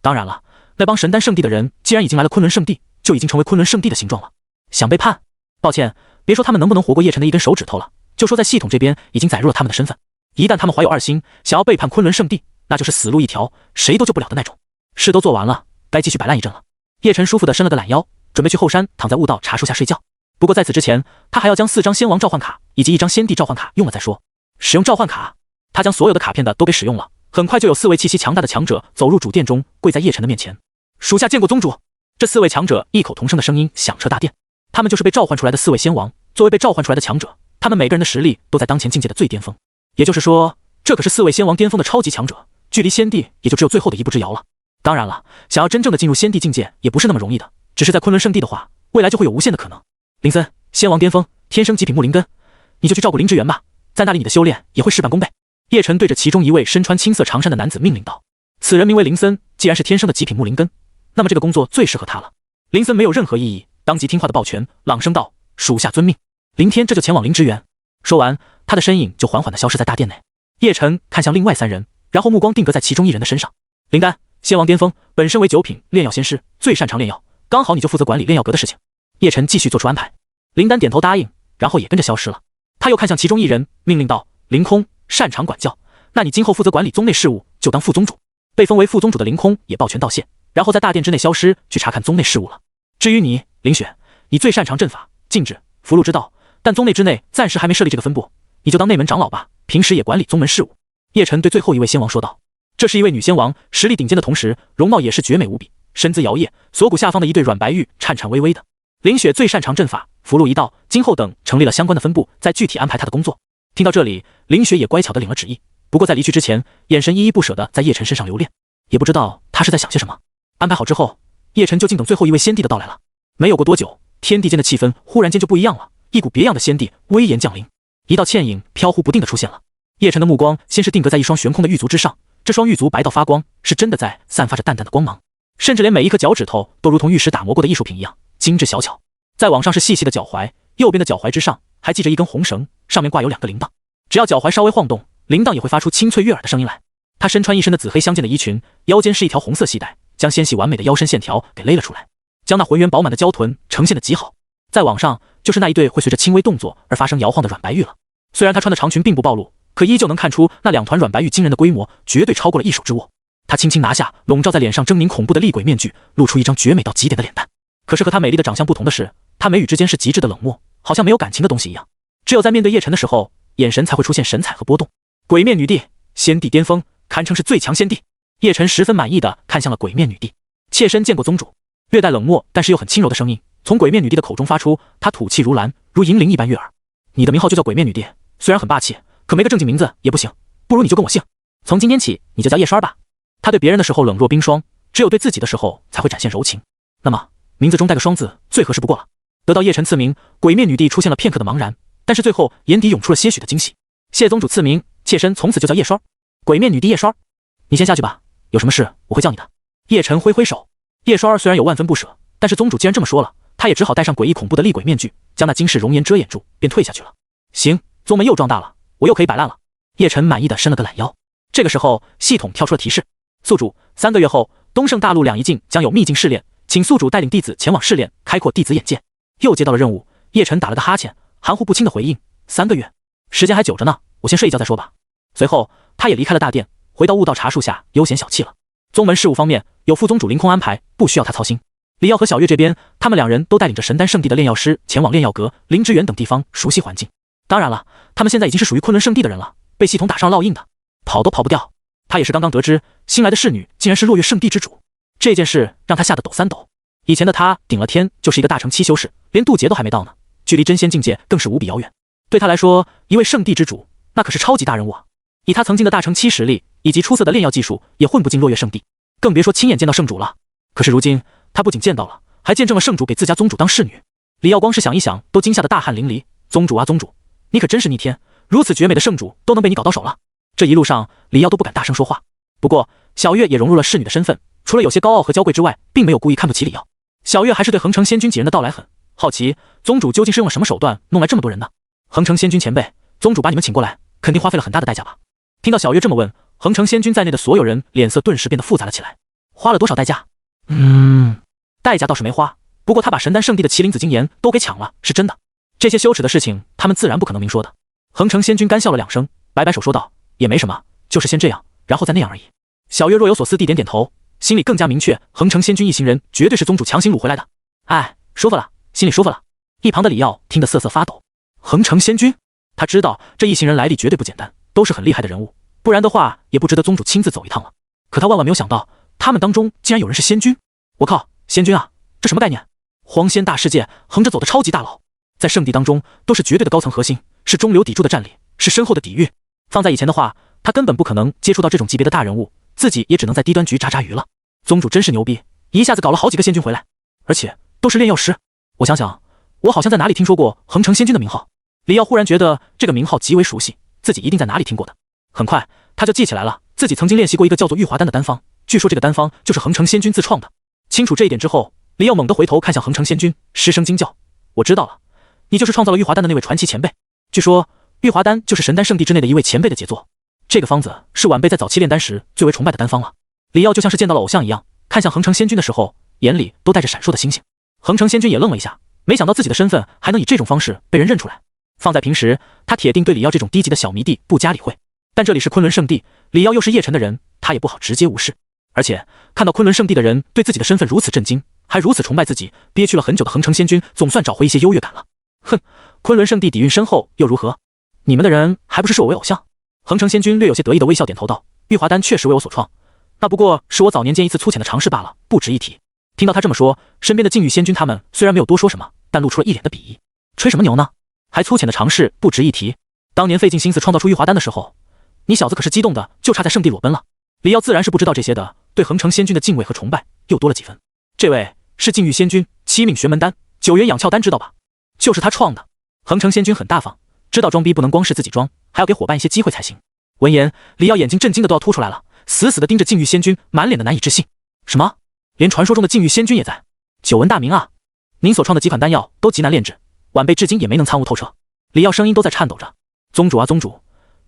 当然了，那帮神丹圣地的人既然已经来了昆仑圣地，就已经成为昆仑圣地的形状了。想背叛？抱歉，别说他们能不能活过叶晨的一根手指头了，就说在系统这边已经载入了他们的身份。一旦他们怀有2心，想要背叛昆仑圣地，那就是死路一条，谁都救不了的那种。事都做完了，该继续摆烂一阵了。叶晨舒服地伸了个懒腰，准备去后山躺在悟道茶树下睡觉。不过在此之前，他还要将4张仙王召唤卡以及1张仙帝召唤卡用了再说。使用召唤卡，他将所有的卡片都给使用了，很快就有4位气息强大的强者走入主殿中，跪在叶晨的面前。属下见过宗主。这4位强者异口同声的声音响彻大殿。他们就是被召唤出来的4位仙王，作为被召唤出来的强者，他们每个人的实力都在当前境界的最巅峰。也就是说，这可是4位仙王巅峰的超级强者，距离仙帝也就只有最后的一步之遥了。当然了，想要真正的进入仙帝境界也不是那么容易的，只是在昆仑圣地的话，未来就会有无限的可能。林森，仙王巅峰，天生极品木灵根，你就去照顾林之源吧，在那里你的修炼也会事半功倍。叶晨对着其中一位身穿青色长衫的男子命令道：此人名为林森，既然是天生的极品木灵根，那么这个工作最适合他了。林森没有任何异议，当即听话的抱拳，朗声道：属下遵命。林天这就前往林之源。说完，他的身影就缓缓地消失在大殿内。叶晨看向另外3人，然后目光定格在其中一人的身上。灵丹，仙王巅峰，本身为九品炼药仙师，最擅长炼药，刚好你就负责管理炼药阁的事情。叶晨继续做出安排。灵丹点头答应，然后也跟着消失了。他又看向其中一人，命令道：凌空，擅长管教，那你今后负责管理宗内事务，就当副宗主。被封为副宗主的凌空也抱拳道谢，然后在大殿之内消失，去查看宗内事务了。至于你，凌雪，你最擅长阵法、禁制、符箓之道，但宗内之内暂时还没设立这个分部，你就当内门长老吧，平时也管理宗门事务。叶晨对最后一位仙王说道。这是一位女仙王，实力顶尖的同时，容貌也是绝美无比，身姿摇曳，锁骨下方的一对软白玉颤颤巍巍的。凌雪最擅长阵法、符箓一道，今后等成立了相关的分部，再具体安排她的工作。听到这里，凌雪也乖巧地领了旨意，不过在离去之前，眼神依依不舍地在叶晨身上留恋，也不知道他是在想些什么。安排好之后，叶晨就静等最后一位先帝的到来了。没有过多久，天地间的气氛忽然间就不一样了，一股别样的仙帝威严降临，一道倩影飘忽不定地出现了。叶晨的目光先是定格在一双悬空的玉足之上，这双玉足白到发光，是真的在散发着淡淡的光芒，甚至连每一颗脚趾头都如同玉石打磨过的艺术品一样精致小巧。再往上是细细的脚踝，右边的脚踝之上还系着一根红绳，上面挂有2个铃铛，只要脚踝稍微晃动，铃铛也会发出清脆悦耳的声音来。他身穿一身的紫黑相间的衣裙，腰间是一条红色系带，将纤细完美的腰身线条给勒了出来，将那浑圆饱满的娇臀呈现得极好。再往上就是那一对会随着轻微动作而发生摇晃的软白玉了。虽然他穿的长裙并不暴露，可依旧能看出那2团软白玉惊人的规模，绝对超过了一手之握。他轻轻拿下笼罩在脸上狰狞恐怖的厉鬼面具，露出一张绝美到极点的脸蛋。可是和她美丽的长相不同的是，她眉宇之间是极致的冷漠，好像没有感情的东西一样。只有在面对叶晨的时候，眼神才会出现神采和波动。鬼面女帝，仙帝巅峰，堪称是最强仙帝。叶晨十分满意的看向了鬼面女帝，妾身见过宗主。略带冷漠但是又很轻柔的声音从鬼面女帝的口中发出，她吐气如兰，如银铃一般悦耳。你的名号就叫鬼面女帝，虽然很霸气，可没个正经名字也不行，不如你就跟我姓，从今天起你就叫叶栓吧。他对别人的时候冷若冰霜，只有对自己的时候才会展现柔情，那么名字中带个霜字最合适不过了。得到叶晨赐名，鬼面女帝出现了片刻的茫然，但是最后眼底涌出了些许的惊喜。谢宗主赐名，妾身从此就叫叶栓。鬼面女帝叶栓，你先下去吧，有什么事我会叫你的。叶晨挥挥手。叶栓虽然有万分不舍，但是宗主既然这么说了，他也只好戴上诡异恐怖的厉鬼面具，将那惊世容颜遮掩住，便退下去了。行，宗门又壮大了，我又可以摆烂了。叶晨满意的伸了个懒腰。这个时候系统跳出了提示，宿主3个月后，东胜大陆2仪境将有秘境试炼，请宿主带领弟子前往试炼，开阔弟子眼界。又接到了任务，叶晨打了个哈欠，含糊不清的回应：3个月，时间还久着呢，我先睡一觉再说吧。随后他也离开了大殿，回到悟道茶树下悠闲小憩了。宗门事务方面有副宗主凌空安排，不需要他操心。李耀和小月这边，他们2人都带领着神丹圣地的炼药师前往炼药阁、灵之园等地方熟悉环境。当然了，他们现在已经是属于昆仑圣地的人了，被系统打上烙印的，跑都跑不掉。他也是刚刚得知新来的侍女竟然是落月圣地之主，这件事让他吓得抖3抖。以前的他顶了天就是一个大成期修士，连渡劫都还没到呢，距离真仙境界更是无比遥远。对他来说，一位圣地之主那可是超级大人物啊！以他曾经的大成期实力以及出色的炼药技术，也混不进落月圣地，更别说亲眼见到圣主了。可是如今他不仅见到了，还见证了圣主给自家宗主当侍女。李耀光是想一想都惊吓得大汗淋漓。宗主啊宗主，你可真是逆天，如此绝美的圣主都能被你搞到手了。这一路上李耀都不敢大声说话。不过小月也融入了侍女的身份，除了有些高傲和娇贵之外，并没有故意看不起李耀。小月还是对恒城仙君几人的到来很好奇，宗主究竟是用了什么手段弄来这么多人呢？恒城仙君前辈，宗主把你们请过来，肯定花费了很大的代价吧？听到小月这么问，恒城仙君在内的所有人脸色顿时变得复杂了起来。花了多少代价？代价倒是没花，不过他把神丹圣地的麒麟紫金岩都给抢了，是真的。这些羞耻的事情，他们自然不可能明说的。恒城仙君干笑了2声，摆摆手说道：“也没什么，就是先这样，然后再那样而已。”小月若有所思地点点头，心里更加明确，恒城仙君一行人绝对是宗主强行掳回来的。哎，舒服了，心里舒服了。一旁的李耀听得瑟瑟发抖。恒城仙君，他知道这一行人来历绝对不简单，都是很厉害的人物，不然的话也不值得宗主亲自走一趟了。可他万万没有想到，他们当中竟然有人是仙君。我靠，仙君啊，这什么概念？荒仙大世界横着走的超级大佬，在圣地当中都是绝对的高层核心，是中流砥柱的战力，是深厚的底蕴。放在以前的话，他根本不可能接触到这种级别的大人物，自己也只能在低端局炸炸鱼了。宗主真是牛逼，一下子搞了好几个仙君回来，而且都是炼药师。我想想，我好像在哪里听说过恒城仙君的名号。李耀忽然觉得这个名号极为熟悉，自己一定在哪里听过的。很快他就记起来了，自己曾经练习过一个叫做玉华丹的丹方，据说这个丹方就是恒城仙君自创的。清楚这一点之后，李耀猛地回头看向恒城仙君，失声惊叫：“我知道了，你就是创造了玉华丹的那位传奇前辈。据说玉华丹就是神丹圣地之内的一位前辈的杰作。”这个方子是晚辈在早期炼丹时最为崇拜的丹方了。李耀就像是见到了偶像一样，看向恒城仙君的时候，眼里都带着闪烁的星星。恒城仙君也愣了一下，没想到自己的身份还能以这种方式被人认出来。放在平时，他铁定对李耀这种低级的小迷弟不加理会，但这里是昆仑圣地，李耀又是叶辰的人，他也不好直接无视。而且看到昆仑圣地的人对自己的身份如此震惊，还如此崇拜自己，憋屈了很久的恒城仙君总算找回一些优越感了。哼，昆仑圣地底蕴深厚又如何？你们的人还不是视我为偶像？恒城仙君略有些得意的微笑点头道：玉华丹确实为我所创，那不过是我早年间一次粗浅的尝试罢了，不值一提。听到他这么说，身边的禁欲仙君他们虽然没有多说什么，但露出了一脸的鄙夷。吹什么牛呢？还粗浅的尝试不值一提？当年费尽心思创造出玉华丹的时候，你小子可是激动的就差在圣地裸奔了。李耀自然是不知道这些的，对恒城仙君的敬畏和崇拜又多了几分。这位是禁欲仙君七命玄门丹，9元养窍丹知道吧？就是他创的。恒城仙君很大方，知道装逼不能光是自己装，还要给伙伴一些机会才行。闻言，李耀眼睛震惊的都要凸出来了，死死的盯着禁欲仙君，满脸的难以置信。什么？连传说中的禁欲仙君也在？久闻大名啊！您所创的几款丹药都极难炼制，晚辈至今也没能参悟透彻。李耀声音都在颤抖着。宗主啊宗主，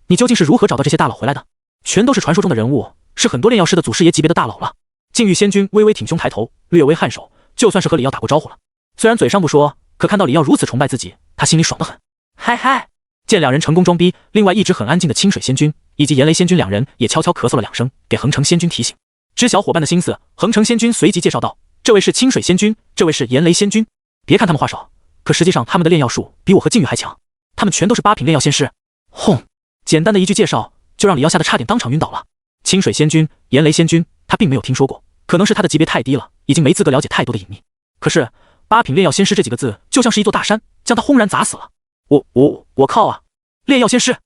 你究竟是如何找到这些大佬回来的？全都是传说中的人物，是很多炼药师的祖师爷级别的大佬了。禁欲仙君微微挺胸抬头，略微颔首，就算是和李耀打过招呼了。虽然嘴上不说，可看到李耀如此崇拜自己，他心里爽得很。嗨嗨！见两人成功装逼，另外一直很安静的清水仙君以及炎雷仙君两人也悄悄咳嗽了2声，给恒城仙君提醒。知晓伙伴的心思，恒城仙君随即介绍道：这位是清水仙君，这位是炎雷仙君。别看他们话少，可实际上他们的炼药术比我和禁欲还强，他们全都是8品炼药仙师。轰！简单的一句介绍就让李耀吓得差点当场晕倒了。清水仙君、炎雷仙君他并没有听说过，可能是他的级别太低了，已经没资格了解太多的隐秘。可是8品炼药仙师这几个字就像是一座大山，将他轰然砸死了。我靠啊！炼药仙师，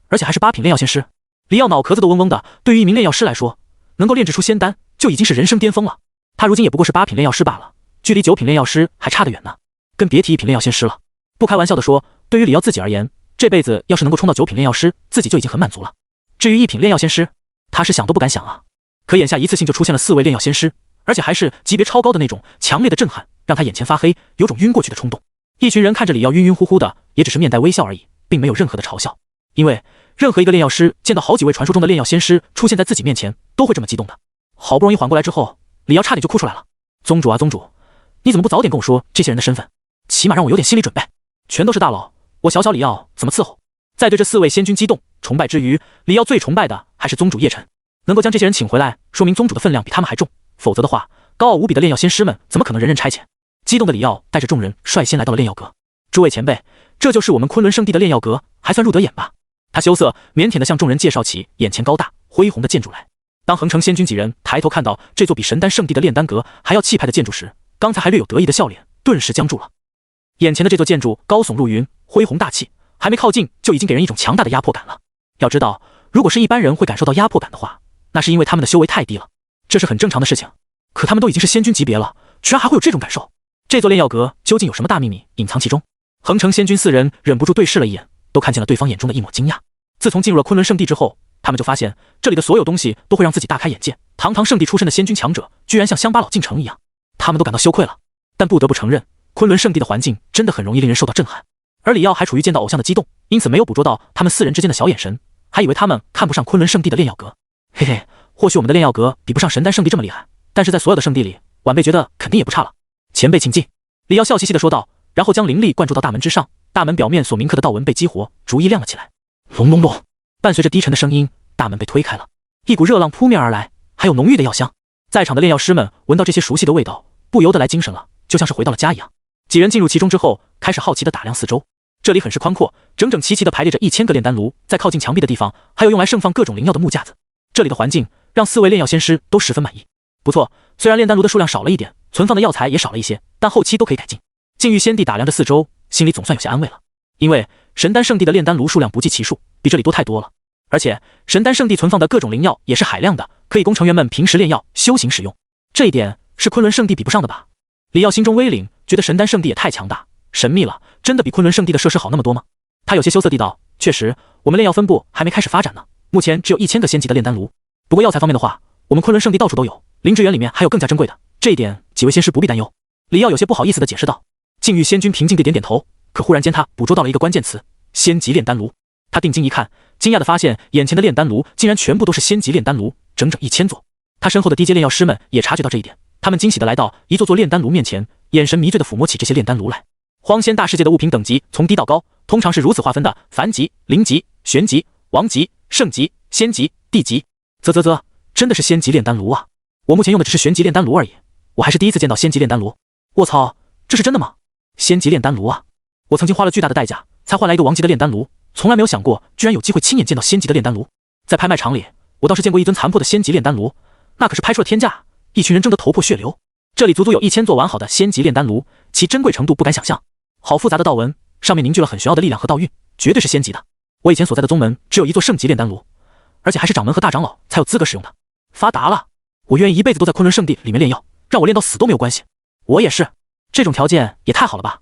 而且还是8品炼药仙师。李耀脑壳子都嗡嗡的，对于一名炼药师来说，能够炼制出仙丹就已经是人生巅峰了。他如今也不过是8品炼药师罢了，距离9品炼药师还差得远呢，更别提1品炼药仙师了。不开玩笑的说，对于李耀自己而言，这辈子要是能够冲到9品炼药师，自己就已经很满足了。至于1品炼药仙师，他是想都不敢想啊。可眼下一次性就出现了4位炼药仙师，而且还是级别超高的那种，强烈的震撼让他眼前发黑，有种晕过去的冲动。一群人看着李耀晕晕乎乎的，也只是面带微笑而已，并没有任何的嘲笑。因为任何一个炼药师见到好几位传说中的炼药仙师出现在自己面前，都会这么激动的。好不容易缓过来之后，李耀差点就哭出来了。宗主啊宗主，你怎么不早点跟我说这些人的身份，起码让我有点心理准备。全都是大佬，我小小李耀怎么伺候？在对这4位仙君激动崇拜之余，李耀最崇拜的还是宗主叶辰。能够将这些人请回来，说明宗主的分量比他们还重，否则的话，高傲无比的炼药仙师们怎么可能人人差遣？激动的李耀带着众人率先来到了炼药阁。诸位前辈，这就是我们昆仑圣地的炼药阁，还算入得眼吧？他羞涩腼腆地向众人介绍起眼前高大恢宏的建筑来。当恒城仙君几人抬头看到这座比神丹圣地的炼丹阁还要气派的建筑时，刚才还略有得意的笑脸顿时僵住了。眼前的这座建筑高耸入云，恢宏大气，还没靠近就已经给人一种强大的压迫感了。要知道，如果是一般人会感受到压迫感的话，那是因为他们的修为太低了，这是很正常的事情。可他们都已经是仙君级别了，居然还会有这种感受。这座炼药阁究竟有什么大秘密隐藏其中？恒城仙君4人忍不住对视了一眼，都看见了对方眼中的一抹惊讶。自从进入了昆仑圣地之后，他们就发现这里的所有东西都会让自己大开眼界。堂堂圣地出身的仙君强者，居然像乡巴佬进城一样，他们都感到羞愧了。但不得不承认，昆仑圣地的环境真的很容易令人受到震撼。而李耀还处于见到偶像的激动，因此没有捕捉到他们4人之间的小眼神，还以为他们看不上昆仑圣地的炼药阁。嘿嘿，或许我们的炼药阁比不上神丹圣地这么厉害，但是在所有的圣地里，晚辈觉得肯定也不差了。前辈请进。李耀笑嘻嘻地说道，然后将灵力灌注到大门之上，大门表面所铭刻的道纹被激活，逐一亮了起来。隆隆隆，伴随着低沉的声音，大门被推开了，一股热浪扑面而来，还有浓郁的药香。在场的炼药师们闻到这些熟悉的味道，不由得来精神了，就像是回到了家一样。几人进入其中之后，开始好奇地打量四周。这里很是宽阔，整整齐齐地排列着1000个炼丹炉，在靠近墙壁的地方还有用来盛放各种灵药的木架子。这里的环境让4位炼药仙师都十分满意。不错，虽然炼丹炉的数量少了一点，存放的药材也少了一些，但后期都可以改进。禁欲仙帝打量着四周，心里总算有些安慰了，因为神丹圣地的炼丹炉数量不计其数，比这里多太多了。而且神丹圣地存放的各种灵药也是海量的，可以供成员们平时炼药修行使用。这一点是昆仑圣地比不上的吧？李耀心中微凛，觉得神丹圣地也太强大神秘了，真的比昆仑圣地的设施好那么多吗？他有些羞涩地道，确实，我们炼药分部还没开始发展呢，目前只有1000个仙级的炼丹炉。不过药材方面的话，我们昆仑圣地到处都有，灵芝园里面还有更加珍贵的，这一点几位仙师不必担忧。李耀有些不好意思地解释道。禁欲仙君平静地点点头，可忽然间他捕捉到了一个关键词：仙级炼丹炉。他定睛一看，惊讶地发现眼前的炼丹炉竟然全部都是仙级炼丹炉，整整1000座。他身后的低阶炼药师们也察觉到这一点，他们惊喜地来到一座座炼丹炉面前，眼神迷醉地抚摸起这些炼丹炉来。荒仙大世界的物品等级从低到高，通常是如此划分的：凡级、灵级、玄级、王级、圣级、仙级、地级。真的是仙级炼丹炉啊！我目前用的只是玄级炼丹炉而已，我还是第一次见到仙级炼丹炉。我操，这是真的吗？仙级炼丹炉啊！我曾经花了巨大的代价才换来一个王级的炼丹炉，从来没有想过居然有机会亲眼见到仙级的炼丹炉。在拍卖场里，我倒是见过一尊残破的仙级炼丹炉，那可是拍出了天价，一群人争得头破血流。这里足足有1000座完好的仙级炼丹炉，其珍贵程度不敢想象。好复杂的道纹，上面凝聚了很玄奥的力量和道韵，绝对是仙级的。我以前所在的宗门只有一座圣级炼丹炉，而且还是掌门和大长老才有资格使用的。发达了，我愿意一辈子都在昆仑圣地里面炼药，让我炼到死都没有关系。我也是，这种条件也太好了吧！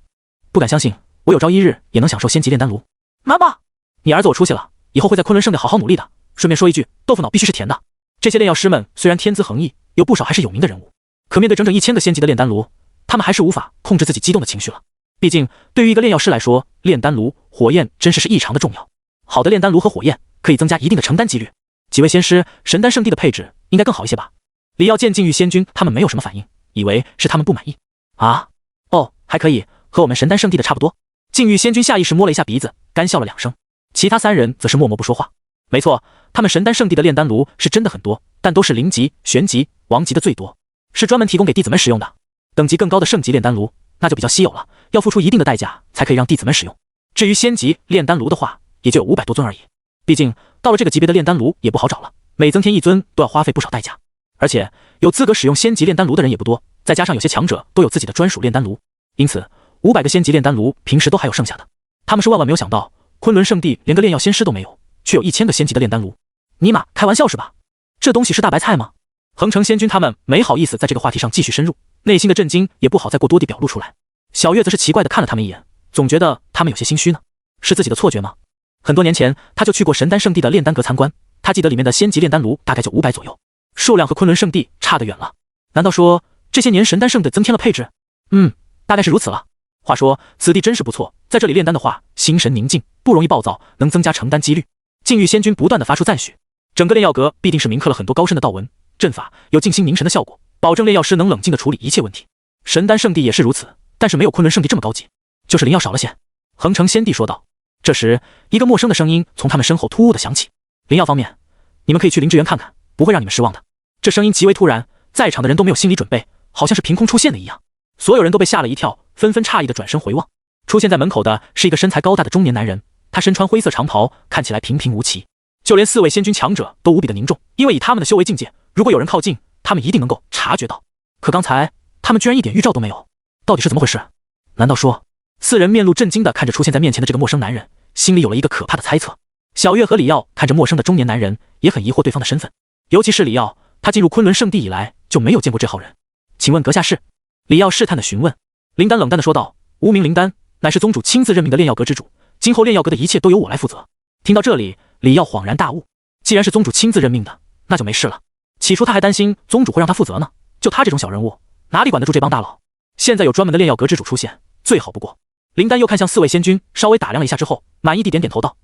不敢相信，我有朝一日也能享受仙级炼丹炉。妈妈，你儿子我出息了，以后会在昆仑圣地好好努力的。顺便说一句，豆腐脑必须是甜的。这些炼药师们虽然天资横溢，有不少还是有名的人物，可面对整整1000个仙级的炼丹炉，他们还是无法控制自己激动的情绪了。毕竟，对于一个炼药师来说，炼丹炉、火焰真是异常的重要。好的炼丹炉和火焰可以增加一定的承担几率。几位仙师，神丹圣地的配置应该更好一些吧？李耀见禁欲仙君他们没有什么反应，以为是他们不满意。啊，哦，还可以，和我们神丹圣地的差不多。禁欲仙君下意识摸了一下鼻子，干笑了2声。其他3人则是默默不说话。没错，他们神丹圣地的炼丹炉是真的很多，但都是灵级、玄级、王级的最多，是专门提供给弟子们使用的。等级更高的圣级炼丹炉那就比较稀有了，要付出一定的代价才可以让弟子们使用。至于仙级炼丹炉的话，也就有500多尊而已。毕竟到了这个级别的炼丹炉也不好找了，每增添1尊都要花费不少代价。而且有资格使用仙级炼丹炉的人也不多，再加上有些强者都有自己的专属炼丹炉，因此500个仙级炼丹炉平时都还有剩下的。他们是万万没有想到，昆仑圣地连个炼药仙师都没有，却有1000个仙级的炼丹炉。尼玛，开玩笑是吧？这东西是大白菜吗？恒城仙君他们没好意思在这个话题上继续深入，内心的震惊也不好再过多地表露出来。小月则是奇怪地看了他们一眼，总觉得他们有些心虚呢。是自己的错觉吗？很多年前他就去过神丹圣地的炼丹阁参观，他记得里面的仙级炼丹炉大概就500左右，数量和昆仑圣地差得远了。难道说这些年神丹圣地增添了配置？大概是如此了。话说此地真是不错，在这里炼丹的话，心神宁静，不容易暴躁，能增加承担几率。禁欲仙君不断地发出赞许，整个炼药阁必定是铭刻了很多高深的道纹，阵法有静心凝神的效果，保证炼药师能冷静地处理一切问题。神丹圣地也是如此，但是没有昆仑圣地这么高级，就是灵药少了些。恒城仙帝说道。这时一个陌生的声音从他们身后突兀地响起，灵药方面，你们可以去灵芝园看看，不会让你们失望的。这声音极为突然，在场的人都没有心理准备，好像是凭空出现的一样，所有人都被吓了一跳，纷纷诧异地转身回望。出现在门口的是一个身材高大的中年男人，他身穿灰色长袍，看起来平平无奇，就连4位仙君强者都无比的凝重，因为以他们的修为境界，如果有人靠近，他们一定能够察觉到。可刚才他们居然一点预兆都没有，到底是怎么回事？难道说？4人面露震惊地看着出现在面前的这个陌生男人，心里有了一个可怕的猜测。小月和李耀看着陌生的中年男人，也很疑惑对方的身份，尤其是李耀，他进入昆仑圣地以来就没有见过这号人。请问阁下是？李耀试探地询问。林丹冷淡地说道：无名林丹，乃是宗主亲自任命的炼药阁之主，今后炼药阁的一切都由我来负责。听到这里，李耀恍然大悟，既然是宗主亲自任命的，那就没事了。起初他还担心宗主会让他负责呢，就他这种小人物，哪里管得住这帮大佬？现在有专门的炼药阁之主出现，最好不过。林丹又看向4位仙君，稍微打量了一下之后，满意地点点头道：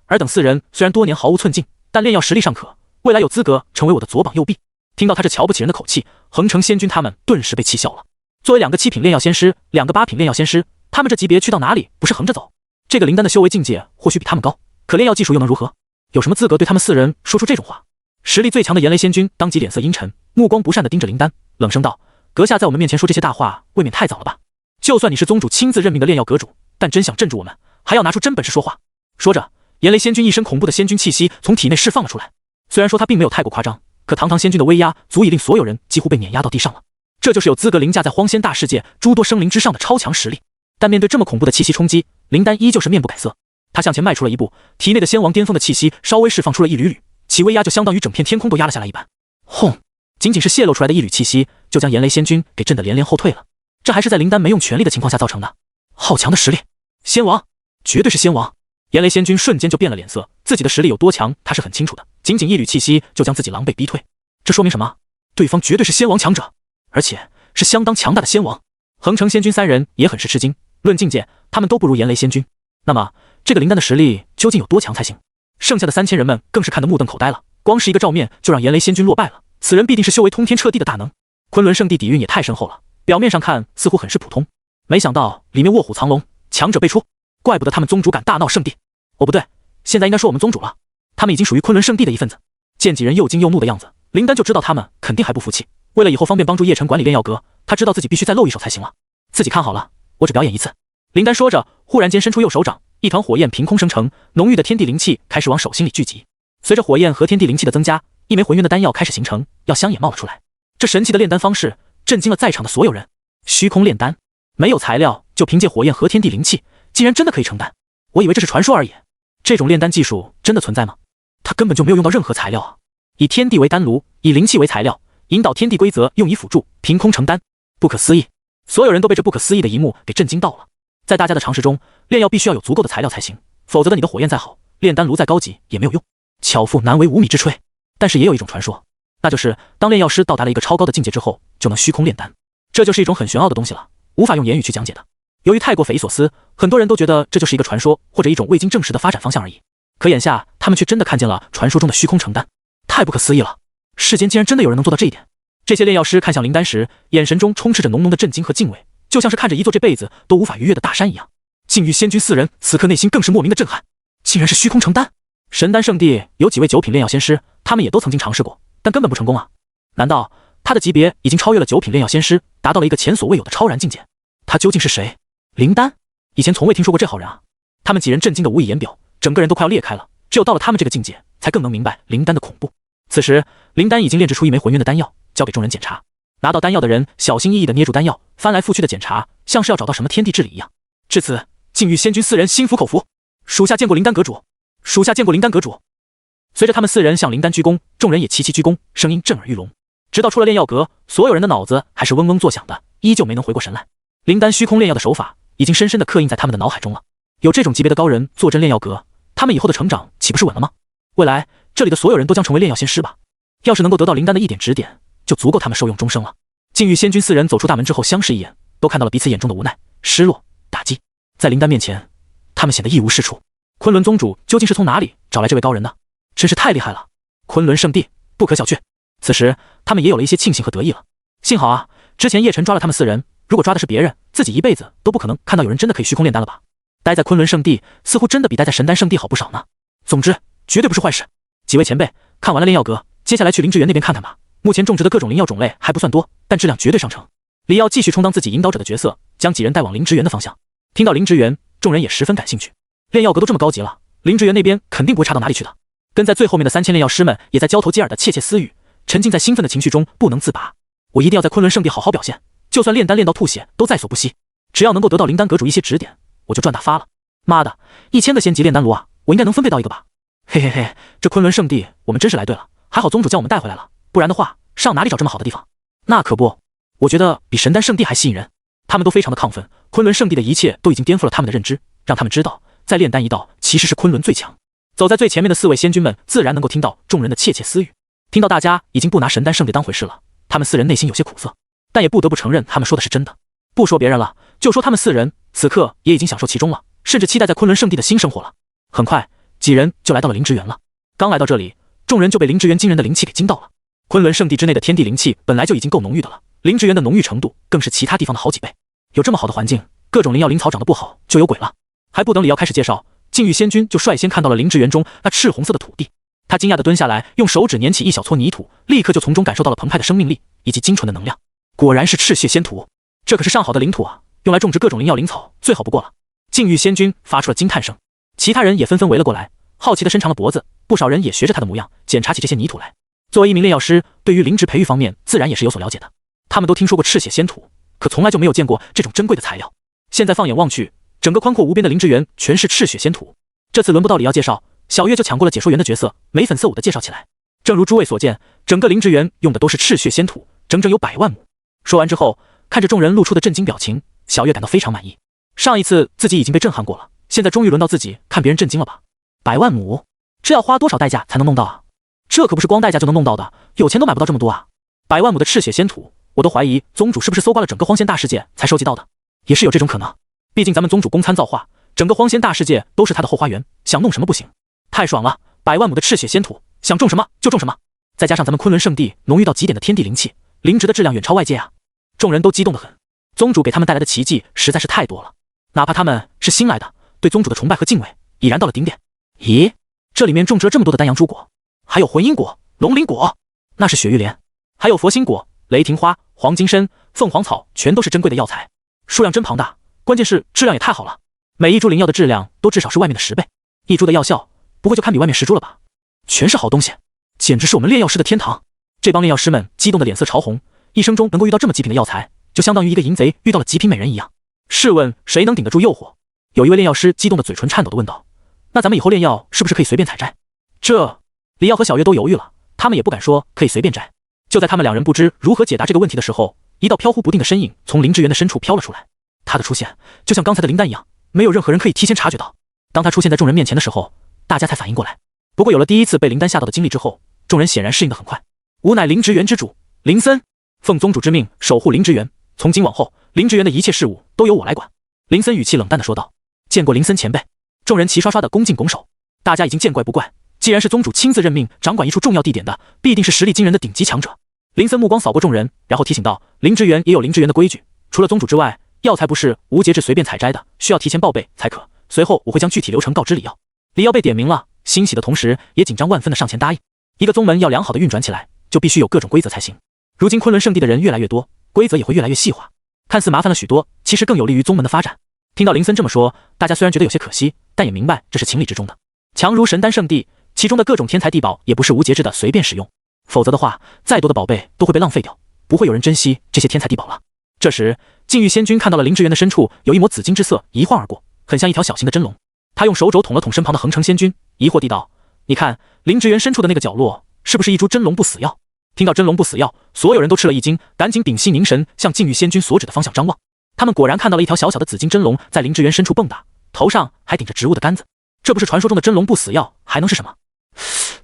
尔等4人虽然多年毫无寸进，但炼药实力尚可，未来有资格成为我的左膀右臂。听到他这瞧不起人的口气，恒城仙君他们顿时被气笑了。作为2个7品炼药仙师，2个8品炼药仙师，他们这级别去到哪里不是横着走？这个林丹的修为境界或许比他们高，可炼药技术又能如何？有什么资格对他们4人说出这种话？实力最强的炎雷仙君当即脸色阴沉，目光不善地盯着林丹，冷声道：阁下在我们面前说这些大话，未免太早了吧？就算你是宗主亲自任命的炼药阁主，但真想镇住我们，还要拿出真本事说话。说着，炎雷仙君一身恐怖的仙君气息从体内释放了出来。虽然说他并没有太过夸张，可堂堂仙君的威压足以令所有人几乎被碾压到地上了。这就是有资格凌驾在荒仙大世界诸多生灵之上的超强实力。但面对这么恐怖的气息冲击，林丹依旧是面不改色。他向前迈出了一步，体内的仙王巅峰的气息稍微释放出了一缕缕，其威压就相当于整片天空都压了下来一般。轰！仅仅是泄露出来的一缕气息，就将炎雷仙君给震得连连后退了。这还是在林丹没用全力的情况下造成的。好强的实力，仙王，绝对是仙王！炎雷仙君瞬间就变了脸色，自己的实力有多强，他是很清楚的。仅仅一缕气息就将自己狼狈逼退，这说明什么？对方绝对是仙王强者，而且是相当强大的仙王。恒城仙君3人也很是吃惊，论境界，他们都不如炎雷仙君。那么，这个林丹的实力究竟有多强才行？剩下的3000人们更是看得目瞪口呆了，光是一个照面就让炎雷仙君落败了，此人必定是修为通天彻地的大能。昆仑圣地底蕴也太深厚了，表面上看似乎很是普通，没想到里面卧虎藏龙，强者辈出，怪不得他们宗主敢大闹圣地。哦不对，现在应该说我们宗主了，他们已经属于昆仑圣地的一份子。见几人又惊又怒的样子，林丹就知道他们肯定还不服气。为了以后方便帮助叶晨管理炼药阁，他知道自己必须再露一手才行了。自己看好了，我只表演一次。林丹说着，忽然间伸出右手掌，一团火焰凭空生成，浓郁的天地灵气开始往手心里聚集。随着火焰和天地灵气的增加，一枚浑圆的丹药开始形成，药香也冒了出来。这神奇的炼丹方式震惊了在场的所有人。虚空炼丹，没有材料，就凭借火焰和天地灵气，竟然真的可以成丹。我以为这是传说而已，这种炼丹技术真的存在吗？他根本就没有用到任何材料啊！以天地为丹炉，以灵气为材料，引导天地规则，用以辅助，凭空成丹，不可思议！所有人都被这不可思议的一幕给震惊到了。在大家的常识中，炼药必须要有足够的材料才行，否则的你的火焰再好，炼丹炉再高级也没有用。巧妇难为无米之炊。但是也有一种传说，那就是当炼药师到达了一个超高的境界之后，就能虚空炼丹。这就是一种很玄奥的东西了，无法用言语去讲解的。由于太过匪夷所思，很多人都觉得这就是一个传说，或者一种未经证实的发展方向而已。可眼下他们却真的看见了传说中的虚空成丹，太不可思议了！世间竟然真的有人能做到这一点。这些炼药师看向林丹时，眼神中充斥着浓浓的震惊和敬畏，就像是看着一座这辈子都无法逾越的大山一样。禁欲仙君4人此刻内心更是莫名的震撼，竟然是虚空成丹！神丹圣地有几位9品炼药仙师，他们也都曾经尝试过，但根本不成功啊！难道他的级别已经超越了9品炼药仙师，达到了一个前所未有的超然境界？他究竟是谁？林丹？以前从未听说过这号人啊！他们几人震惊的无以言表，整个人都快要裂开了。只有到了他们这个境界，才更能明白灵丹的恐怖。此时，灵丹已经炼制出一枚浑圆的丹药，交给众人检查。拿到丹药的人小心翼翼地捏住丹药，翻来覆去的检查，像是要找到什么天地之理一样。至此，禁欲仙君4人心服口服。属下见过灵丹阁主，属下见过灵丹阁主。随着他们4人向灵丹鞠躬，众人也齐齐鞠躬，声音震耳欲聋。直到出了炼药阁，所有人的脑子还是嗡嗡作响的，依旧没能回过神来。灵丹虚空炼药的手法已经深深地刻印在他们的脑海中了。有这种级别的高人坐镇炼药阁，他们以后的成长岂不是稳了吗？未来这里的所有人都将成为炼药仙师吧？要是能够得到灵丹的一点指点，就足够他们受用终生了。禁欲仙君4人走出大门之后相视一眼，都看到了彼此眼中的无奈、失落、打击。在灵丹面前，他们显得一无是处。昆仑宗主究竟是从哪里找来这位高人的？真是太厉害了！昆仑圣地不可小觑。此时他们也有了一些庆幸和得意了。幸好啊，之前叶晨抓了他们4人，如果抓的是别人，自己一辈子都不可能看到有人真的可以虚空炼丹了吧？待在昆仑圣地似乎真的比待在神丹圣地好不少呢。总之绝对不是坏事。几位前辈，看完了炼药阁，接下来去灵芝园那边看看吧。目前种植的各种灵药种类还不算多，但质量绝对上乘。李耀继续充当自己引导者的角色，将几人带往灵芝园的方向。听到灵芝园，众人也十分感兴趣。炼药阁都这么高级了，灵芝园那边肯定不会差到哪里去的。跟在最后面的3000炼药师们也在交头接耳的窃窃私语，沉浸在兴奋的情绪中不能自拔。我一定要在昆仑圣地好好表现，就算炼丹炼到吐血都在所不惜。只要能够得到灵丹阁主一些指点，我就赚大发了。妈的，1000个仙级炼丹炉啊，我应该能分配到一个吧？嘿嘿嘿，这昆仑圣地我们真是来对了，还好宗主将我们带回来了，不然的话上哪里找这么好的地方？那可不，我觉得比神丹圣地还吸引人。他们都非常的亢奋，昆仑圣地的一切都已经颠覆了他们的认知，让他们知道在炼丹一道其实是昆仑最强。走在最前面的4位仙君们自然能够听到众人的窃窃私语，听到大家已经不拿神丹圣地当回事了，他们4人内心有些苦涩，但也不得不承认他们说的是真的。不说别人了，就说他们4人此刻也已经享受其中了，甚至期待在昆仑圣地的新生活了。很快几人就来到了灵芝园了。刚来到这里，众人就被灵芝园惊人的灵气给惊到了。昆仑圣地之内的天地灵气本来就已经够浓郁的了，灵芝园的浓郁程度更是其他地方的好几倍。有这么好的环境，各种灵药灵草长得不好就有鬼了。还不等李耀开始介绍，禁欲仙君就率先看到了灵芝园中那赤红色的土地。他惊讶地蹲下来，用手指捻起一小撮泥土，立刻就从中感受到了澎湃的生命力以及精纯的能量。果然是赤血仙土，这可是上好的灵土啊，用来种植各种灵药灵草最好不过了。禁欲仙君发出了惊叹声，其他人也纷纷围了过来，好奇地伸长了脖子，不少人也学着他的模样检查起这些泥土来。作为一名炼药师，对于灵植培育方面自然也是有所了解的。他们都听说过赤血仙土，可从来就没有见过这种珍贵的材料。现在放眼望去，整个宽阔无边的灵芝园全是赤血仙土。这次轮不到李耀介绍，小月就抢过了解说员的角色，眉粉色舞的介绍起来。正如诸位所见，整个灵芝园用的都是赤血仙土，整整有100万亩。说完之后，看着众人露出的震惊表情，小月感到非常满意。上一次自己已经被震撼过了，现在终于轮到自己看别人震惊了吧？100万亩，这要花多少代价才能弄到啊？这可不是光代价就能弄到的，有钱都买不到这么多啊！100万亩的赤血仙土，我都怀疑宗主是不是搜刮了整个荒仙大世界才收集到的，也是有这种可能。毕竟咱们宗主公参造化，整个荒仙大世界都是他的后花园，想弄什么不行？太爽了！100万亩的赤血仙土，想种什么就种什么。再加上咱们昆仑圣地浓郁到极点的天地灵气，灵植的质量远超外界啊！众人都激动得很。宗主给他们带来的奇迹实在是太多了，哪怕他们是新来的，对宗主的崇拜和敬畏已然到了顶点。咦，这里面种植了这么多的丹阳珠果，还有魂阴果、龙鳞果，那是雪玉莲，还有佛心果、雷霆花、黄金参、凤凰草，全都是珍贵的药材，数量真庞大，关键是质量也太好了，每一株灵药的质量都至少是外面的10倍，一株的药效不会就堪比外面10株了吧？全是好东西，简直是我们炼药师的天堂。这帮炼药师们激动的脸色潮红，一生中能够遇到这么极品的药材，就相当于一个淫贼遇到了极品美人一样。试问谁能顶得住诱惑？有一位炼药师激动的嘴唇颤抖的问道：“那咱们以后炼药是不是可以随便采摘？”李耀和小月都犹豫了，他们也不敢说可以随便摘。就在他们两人不知如何解答这个问题的时候，一道飘忽不定的身影从灵芝园的深处飘了出来。他的出现就像刚才的灵丹一样，没有任何人可以提前察觉到。当他出现在众人面前的时候，大家才反应过来。不过有了第一次被灵丹吓到的经历之后，众人显然适应得很快。吾乃灵芝园之主林森，奉宗主之命守护灵芝园，从今往后灵芝园的一切事务都由我来管。林森语气冷淡地说道。见过林森前辈，众人齐刷刷的恭敬拱手。大家已经见怪不怪，既然是宗主亲自任命掌管一处重要地点的，必定是实力惊人的顶级强者。林森目光扫过众人，然后提醒道：灵芝园也有灵芝园的规矩，除了宗主之外，药材不是无节制随便采摘的，需要提前报备才可。随后我会将具体流程告知李耀。李耀被点名了，欣喜的同时也紧张万分的上前答应。一个宗门要良好的运转起来，就必须有各种规则才行。如今昆仑圣地的人越来越多，规则也会越来越细化，看似麻烦了许多，其实更有利于宗门的发展。听到林森这么说，大家虽然觉得有些可惜，但也明白这是情理之中的。强如神丹圣地，其中的各种天材地宝也不是无节制的随便使用，否则的话，再多的宝贝都会被浪费掉，不会有人珍惜这些天材地宝了。这时，禁欲仙君看到了灵芝园的深处有一抹紫金之色一晃而过，很像一条小型的真龙。他用手肘捅了捅身旁的横城仙君，疑惑地道：“你看，灵芝园深处的那个角落，是不是一株真龙不死药？”听到真龙不死药，所有人都吃了一惊，赶紧屏息凝神，向禁欲仙君所指的方向张望。他们果然看到了一条小小的紫金真龙在灵芝园深处蹦跶，头上还顶着植物的杆子。这不是传说中的真龙不死药，还能是什么？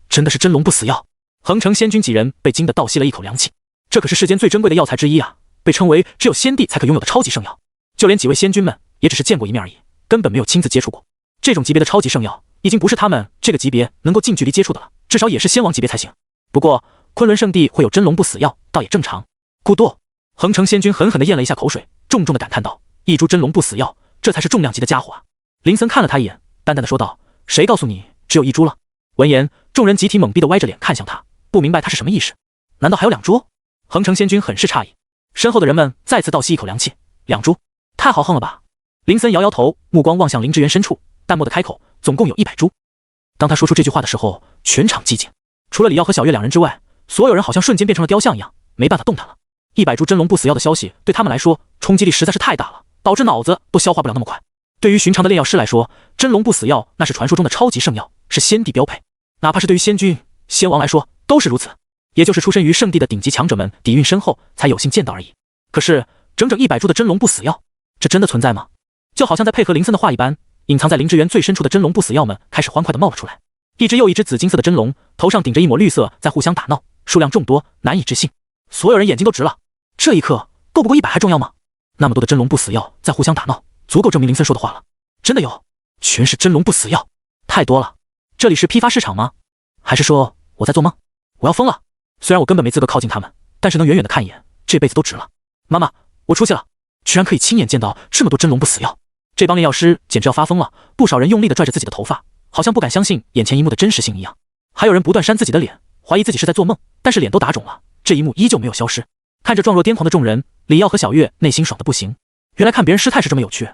真的是真龙不死药！横城仙君几人被惊得倒吸了一口凉气。这可是世间最珍贵的药材之一啊，被称为只有仙帝才可拥有的超级圣药。就连几位仙君们也只是见过一面而已，根本没有亲自接触过。这种级别的超级圣药，已经不是他们这个级别能够近距离接触的了，至少也是仙王级别才行。不过昆仑圣地会有真龙不死药，倒也正常。咕嘟，横城仙君狠狠地咽了一下口水，重重地感叹道：“一株真龙不死药，这才是重量级的家伙啊！”林森看了他一眼，淡淡的说道：“谁告诉你只有一株了？”闻言，众人集体懵逼的歪着脸看向他，不明白他是什么意思。难道还有2株？横城仙君很是诧异。身后的人们再次倒吸一口凉气，2株，太豪横了吧？林森摇摇头，目光望向灵芝园深处，淡漠的开口：“总共有100株。”当他说出这句话的时候，全场寂静，除了李耀和小月2人之外，所有人好像瞬间变成了雕像一样，没办法动弹了。100株真龙不死药的消息对他们来说冲击力实在是太大了，导致脑子都消化不了那么快。对于寻常的炼药师来说，真龙不死药那是传说中的超级圣药，是仙帝标配，哪怕是对于仙君、仙王来说都是如此。也就是出身于圣地的顶级强者们底蕴深厚，才有幸见到而已。可是整整100株的真龙不死药，这真的存在吗？就好像在配合林森的话一般，隐藏在灵芝园最深处的真龙不死药们开始欢快地冒了出来。一只又一只紫金色的真龙，头上顶着一抹绿色，在互相打闹，数量众多，难以置信。所有人眼睛都直了。这一刻够不够100还重要吗？那么多的真龙不死药在互相打闹，足够证明林森说的话了。真的有，全是真龙不死药，太多了。这里是批发市场吗？还是说我在做梦？我要疯了！虽然我根本没资格靠近他们，但是能远远的看一眼，这辈子都值了。妈妈，我出息了，居然可以亲眼见到这么多真龙不死药！这帮炼药师简直要发疯了，不少人用力地拽着自己的头发，好像不敢相信眼前一幕的真实性一样。还有人不断扇自己的脸，怀疑自己是在做梦，但是脸都打肿了，这一幕依旧没有消失。看着状若癫狂的众人，李耀和小月内心爽得不行。原来看别人失态是这么有趣。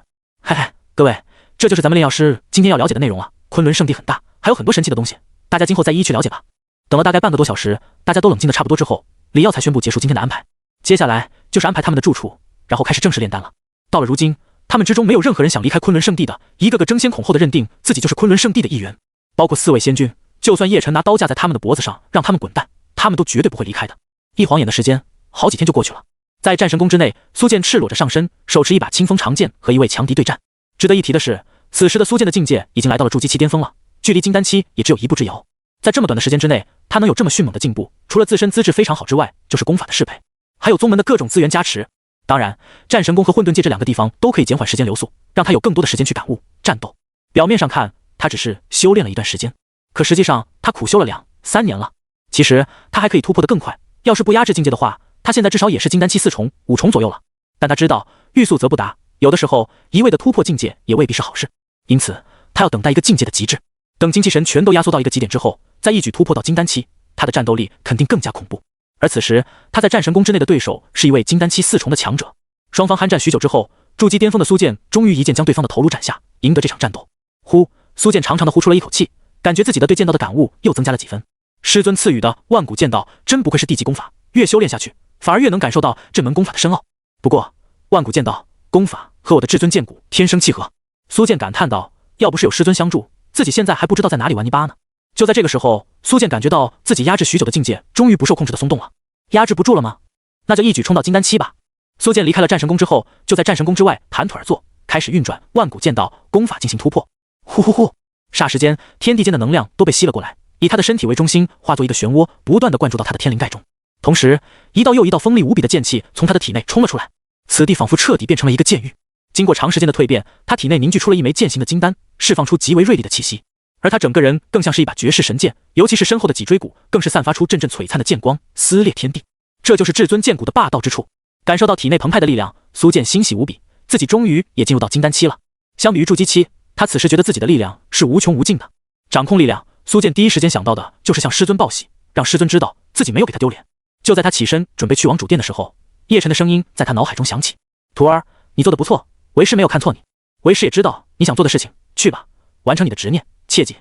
嘿嘿，各位，这就是咱们炼药师今天要了解的内容了。昆仑圣地很大，还有很多神奇的东西，大家今后再一一去了解吧。等了大概半个多小时，大家都冷静的差不多之后，李耀才宣布结束今天的安排。接下来就是安排他们的住处，然后开始正式炼丹了。到了如今，他们之中没有任何人想离开昆仑圣地的，一个个争先恐后的认定自己就是昆仑圣地的一员，包括4位仙君，就算叶晨拿刀架在他们的脖子上让他们滚蛋，他们都绝对不会离开的。一晃眼的时间，好几天就过去了。在战神宫之内，苏剑赤裸着上身，手持一把清风长剑和一位强敌对战。值得一提的是，此时的苏剑的境界已经来到了筑基期巅峰了，距离金丹期也只有一步之遥。在这么短的时间之内，他能有这么迅猛的进步，除了自身资质非常好之外，就是功法的适配，还有宗门的各种资源加持。当然，战神宫和混沌界这2个地方都可以减缓时间流速，让他有更多的时间去感悟，战斗。表面上看，他只是修炼了一段时间，可实际上他苦修了2、3年了。其实他还可以突破得更快，要是不压制境界的话，他现在至少也是金丹期4重、5重左右了。但他知道欲速则不达，有的时候一味的突破境界也未必是好事，因此他要等待一个境界的极致。等精气神全都压缩到一个极点之后，再一举突破到金丹期，他的战斗力肯定更加恐怖。而此时他在战神宫之内的对手是一位金丹期4重的强者。双方酣战许久之后，筑基巅峰的苏剑终于一剑将对方的头颅斩下，赢得这场战斗。呼，苏剑长长的呼出了一口气，感觉自己的对剑道的感悟又增加了几分。师尊赐予的万古剑道真不愧是地级功法，越修炼下去，反而越能感受到这门功法的深奥。不过万古剑道功法和我的至尊剑骨天生契合。苏剑感叹道，要不是有师尊相助，自己现在还不知道在哪里玩泥巴呢。就在这个时候，苏剑感觉到自己压制许久的境界终于不受控制的松动了。压制不住了吗？那就一举冲到金丹期吧。苏剑离开了战神宫之后，就在战神宫之外盘腿而坐，开始运转万古剑道功法进行突破。呼呼呼，霎时间天地间的能量都被吸了过来，以他的身体为中心，化作一个漩涡，不断地灌注到他的天灵盖中。同时一道又一道锋利无比的剑气从他的体内冲了出来，此地仿佛彻底变成了一个剑域。经过长时间的蜕变，他体内凝聚出了一枚剑形的金丹，释放出极为锐利的气息，而他整个人更像是一把绝世神剑，尤其是身后的脊椎骨更是散发出阵阵璀璨的剑光，撕裂天地。这就是至尊剑骨的霸道之处。感受到体内澎湃的力量，苏剑欣喜无比，自己终于也进入到金丹期了。相比于筑基期，他此时觉得自己的力量是无穷无尽的。掌控力量，苏剑第一时间想到的就是向师尊报喜，让师尊知道自己没有给他丢脸。就在他起身准备去往主殿的时候，叶晨的声音在他脑海中响起：徒儿，你做得不错，为师没有看错你，为师也知道你想做的事情，去吧，完成你的执念，切记，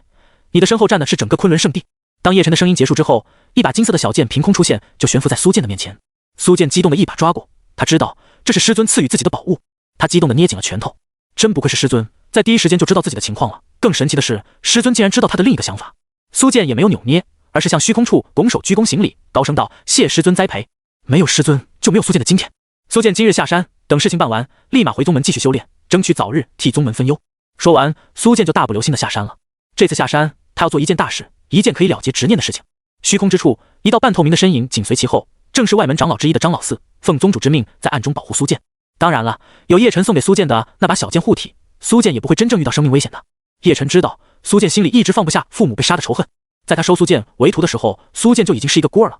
你的身后站的是整个昆仑圣地。当叶晨的声音结束之后，一把金色的小剑凭空出现，就悬浮在苏剑的面前。苏剑激动的一把抓过，他知道这是师尊赐予自己的宝物，他激动的捏紧了拳头。真不愧是师尊，在第一时间就知道自己的情况了。更神奇的是，师尊竟然知道他的另一个想法。苏剑也没有扭捏，而是向虚空处拱手鞠躬行礼，高声道：谢师尊栽培，没有师尊就没有苏剑的今天。苏剑今日下山，等事情办完，立马回宗门继续修炼，争取早日替宗门分忧。说完，苏剑就大步流星的下山了。这次下山，他要做一件大事，一件可以了结执念的事情。虚空之处，一道半透明的身影紧随其后，正是外门长老之一的张老四，奉宗主之命在暗中保护苏剑。当然了，有叶晨送给苏剑的那把小剑护体，苏剑也不会真正遇到生命危险的。叶晨知道苏剑心里一直放不下父母被杀的仇恨，在他收苏剑为徒的时候，苏剑就已经是一个孤儿了。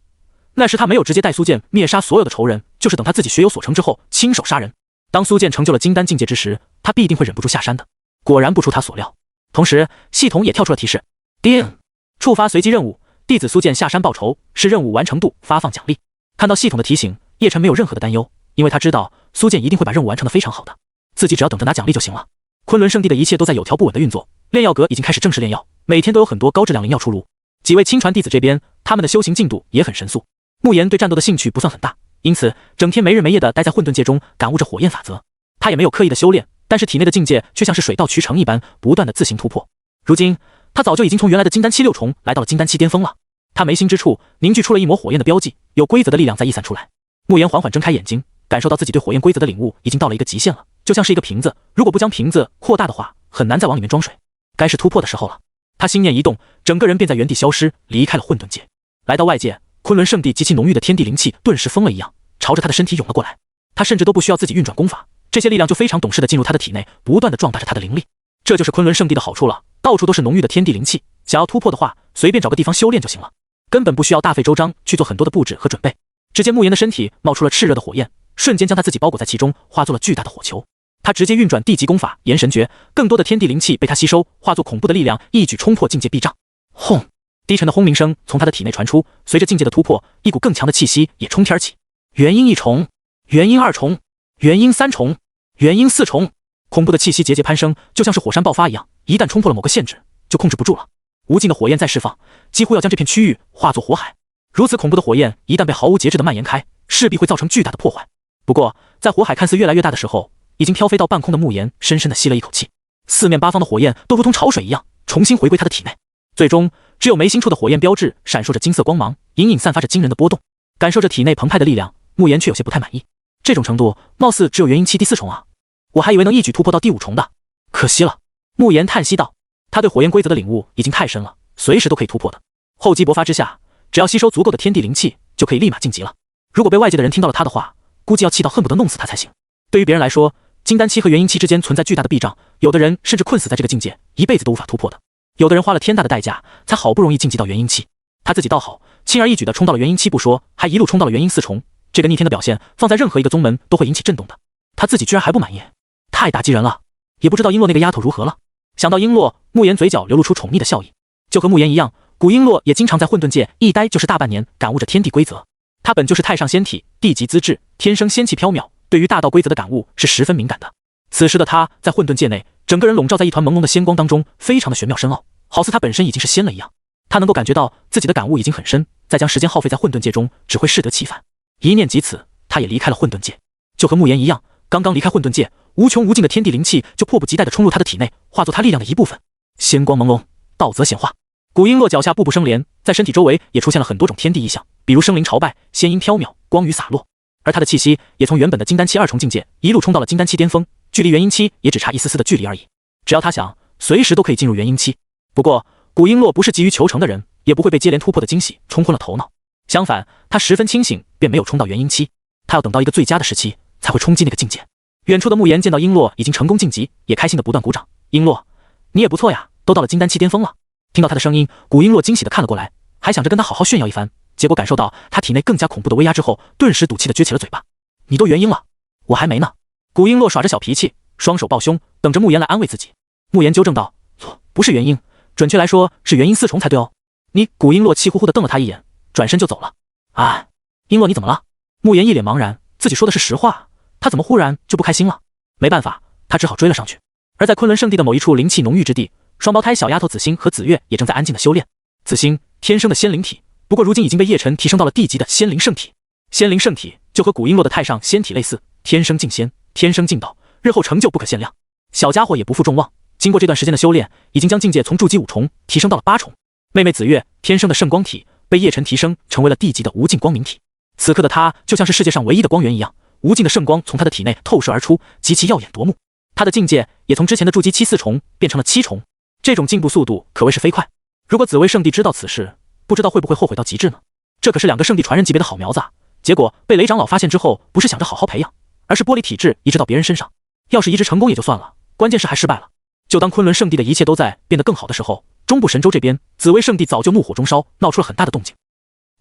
那时他没有直接带苏剑灭杀所有的仇人，就是等他自己学有所成之后亲手杀人。当苏剑成就了金丹境界之时，他必定会忍不住下山的。果然不出他所料，同时系统也跳出了提示：叮，触发随机任务，弟子苏剑下山报仇，视任务完成度发放奖励。看到系统的提醒，叶晨没有任何的担忧，因为他知道苏剑一定会把任务完成的非常好的，自己只要等着拿奖励就行了。昆仑圣地的一切都在有条不紊的运作，炼药阁已经开始正式炼药，每天都有很多高质量灵药出炉。几位亲传弟子这边，他们的修行进度也很神速。慕言对战斗的兴趣不算很大，因此整天没日没夜的待在混沌界中，感悟着火焰法则。他也没有刻意的修炼，但是体内的境界却像是水到渠成一般，不断的自行突破。如今他早就已经从原来的金丹期6重来到了金丹期巅峰了。他眉心之处凝聚出了一抹火焰的标记，有规则的力量在溢散出来。慕言缓缓睁开眼睛，感受到自己对火焰规则的领悟已经到了一个极限了，就像是一个瓶子，如果不将瓶子扩大的话，很难再往里面装水。该是突破的时候了。他心念一动，整个人便在原地消失，离开了混沌界。来到外界，昆仑圣地极其浓郁的天地灵气顿时疯了一样，朝着他的身体涌了过来。他甚至都不需要自己运转功法，这些力量就非常懂事的进入他的体内，不断的壮大着他的灵力。这就是昆仑圣地的好处了，到处都是浓郁的天地灵气，想要突破的话，随便找个地方修炼就行了，根本不需要大费周章去做很多的布置和准备。只见慕言的身体冒出了炽热的火焰，瞬间将他自己包裹在其中，化作了巨大的火球。他直接运转地级功法炎神诀，更多的天地灵气被他吸收，化作恐怖的力量，一举冲破境界壁障。轰！低沉的轰鸣声从他的体内传出，随着境界的突破，一股更强的气息也冲天而起。元婴1重，元婴2重，元婴3重，元婴4重，恐怖的气息节节攀升，就像是火山爆发一样，一旦冲破了某个限制，就控制不住了。无尽的火焰在释放，几乎要将这片区域化作火海。如此恐怖的火焰一旦被毫无节制的蔓延开，势必会造成巨大的破坏。不过在火海看似越来越大的时候，已经飘飞到半空的慕言深深地吸了一口气，四面八方的火焰都如同潮水一样重新回归他的体内。最终只有眉心处的火焰标志闪烁着金色光芒，隐隐散发着惊人的波动。感受着体内澎湃的力量，慕言却有些不太满意，这种程度貌似只有元婴期第4重啊，我还以为能一举突破到第5重的，可惜了。慕言叹息道，他对火焰规则的领悟已经太深了，随时都可以突破的。厚积薄发之下，只要吸收足够的天地灵气，就可以立马晋级了。如果被外界的人听到了他的话，估计要气到恨不得弄死他才行。对于别人来说，金丹期和元婴期之间存在巨大的壁障，有的人甚至困死在这个境界，一辈子都无法突破的。有的人花了天大的代价，才好不容易晋级到元婴期。他自己倒好，轻而易举地冲到了元婴期不说，还一路冲到了元婴4重。这个逆天的表现，放在任何一个宗门都会引起震动的。他自己居然还不满意，太打击人了。也不知道璎珞那个丫头如何了。想到璎珞，慕言嘴角流露出宠溺的笑意。就和慕言一样，古璎珞也经常在混沌界一待就是大半年，感悟着天地规则。他本就是太上仙体，地级资质，天生仙气飘渺，对于大道规则的感悟是十分敏感的。此时的他在混沌界内，整个人笼罩在一团朦胧的仙光当中，非常的玄妙深奥，好似他本身已经是仙了一样。他能够感觉到自己的感悟已经很深，再将时间耗费在混沌界中，只会适得其反。一念及此，他也离开了混沌界。就和慕言一样，刚刚离开混沌界，无穷无尽的天地灵气就迫不及待地冲入他的体内，化作他力量的一部分。仙光朦胧，道则显化。古璎珞脚下步步生莲，在身体周围也出现了很多种天地异象，比如生灵朝拜、仙音飘渺、光雨洒落。而他的气息也从原本的金丹期2重境界一路冲到了金丹期巅峰，距离元婴期也只差一丝丝的距离而已。只要他想，随时都可以进入元婴期。不过古璎珞不是急于求成的人，也不会被接连突破的惊喜冲昏了头脑。相反，他十分清醒，便没有冲到元婴期。他要等到一个最佳的时期，才会冲击那个境界。远处的慕言见到璎珞已经成功晋级，也开心的不断鼓掌。璎珞，你也不错呀，都到了金丹期巅峰了。听到他的声音，古璎珞惊喜的看了过来，还想着跟他好好炫耀一番，结果感受到他体内更加恐怖的威压之后，顿时赌气的撅起了嘴巴。你都元婴了，我还没呢。古璎珞耍着小脾气，双手抱胸，等着慕言来安慰自己。慕言纠正道，错，不是元婴，准确来说是元婴4重才对哦。你，古璎珞气呼呼的瞪了他一眼，转身就走了。啊，璎珞你怎么了？慕言一脸茫然，自己说的是实话，他怎么忽然就不开心了？没办法，他只好追了上去。而在昆仑圣地的某一处灵气浓郁之地，双胞胎小丫头紫星和紫月也正在安静的修炼。紫星天生的仙灵体，不过如今已经被叶晨提升到了地级的仙灵圣体。仙灵圣体就和古璎珞的太上仙体类似，天生净仙，天生净道，日后成就不可限量。小家伙也不负众望，经过这段时间的修炼，已经将境界从筑基5重提升到了8重。妹妹紫月天生的圣光体，被叶晨提升成为了地级的无尽光明体。此刻的她就像是世界上唯一的光源一样，无尽的圣光从她的体内透射而出，极其耀眼夺目。她的境界也从之前的筑基期4重变成了7重，这种进步速度可谓是飞快。如果紫薇圣地知道此事，不知道会不会后悔到极致呢？这可是2个圣地传人级别的好苗子啊！结果被雷长老发现之后，不是想着好好培养，而是剥离体质移植到别人身上。要是移植成功也就算了，关键是还失败了。就当昆仑圣地的一切都在变得更好的时候，中部神州这边，紫薇圣地早就怒火中烧，闹出了很大的动静。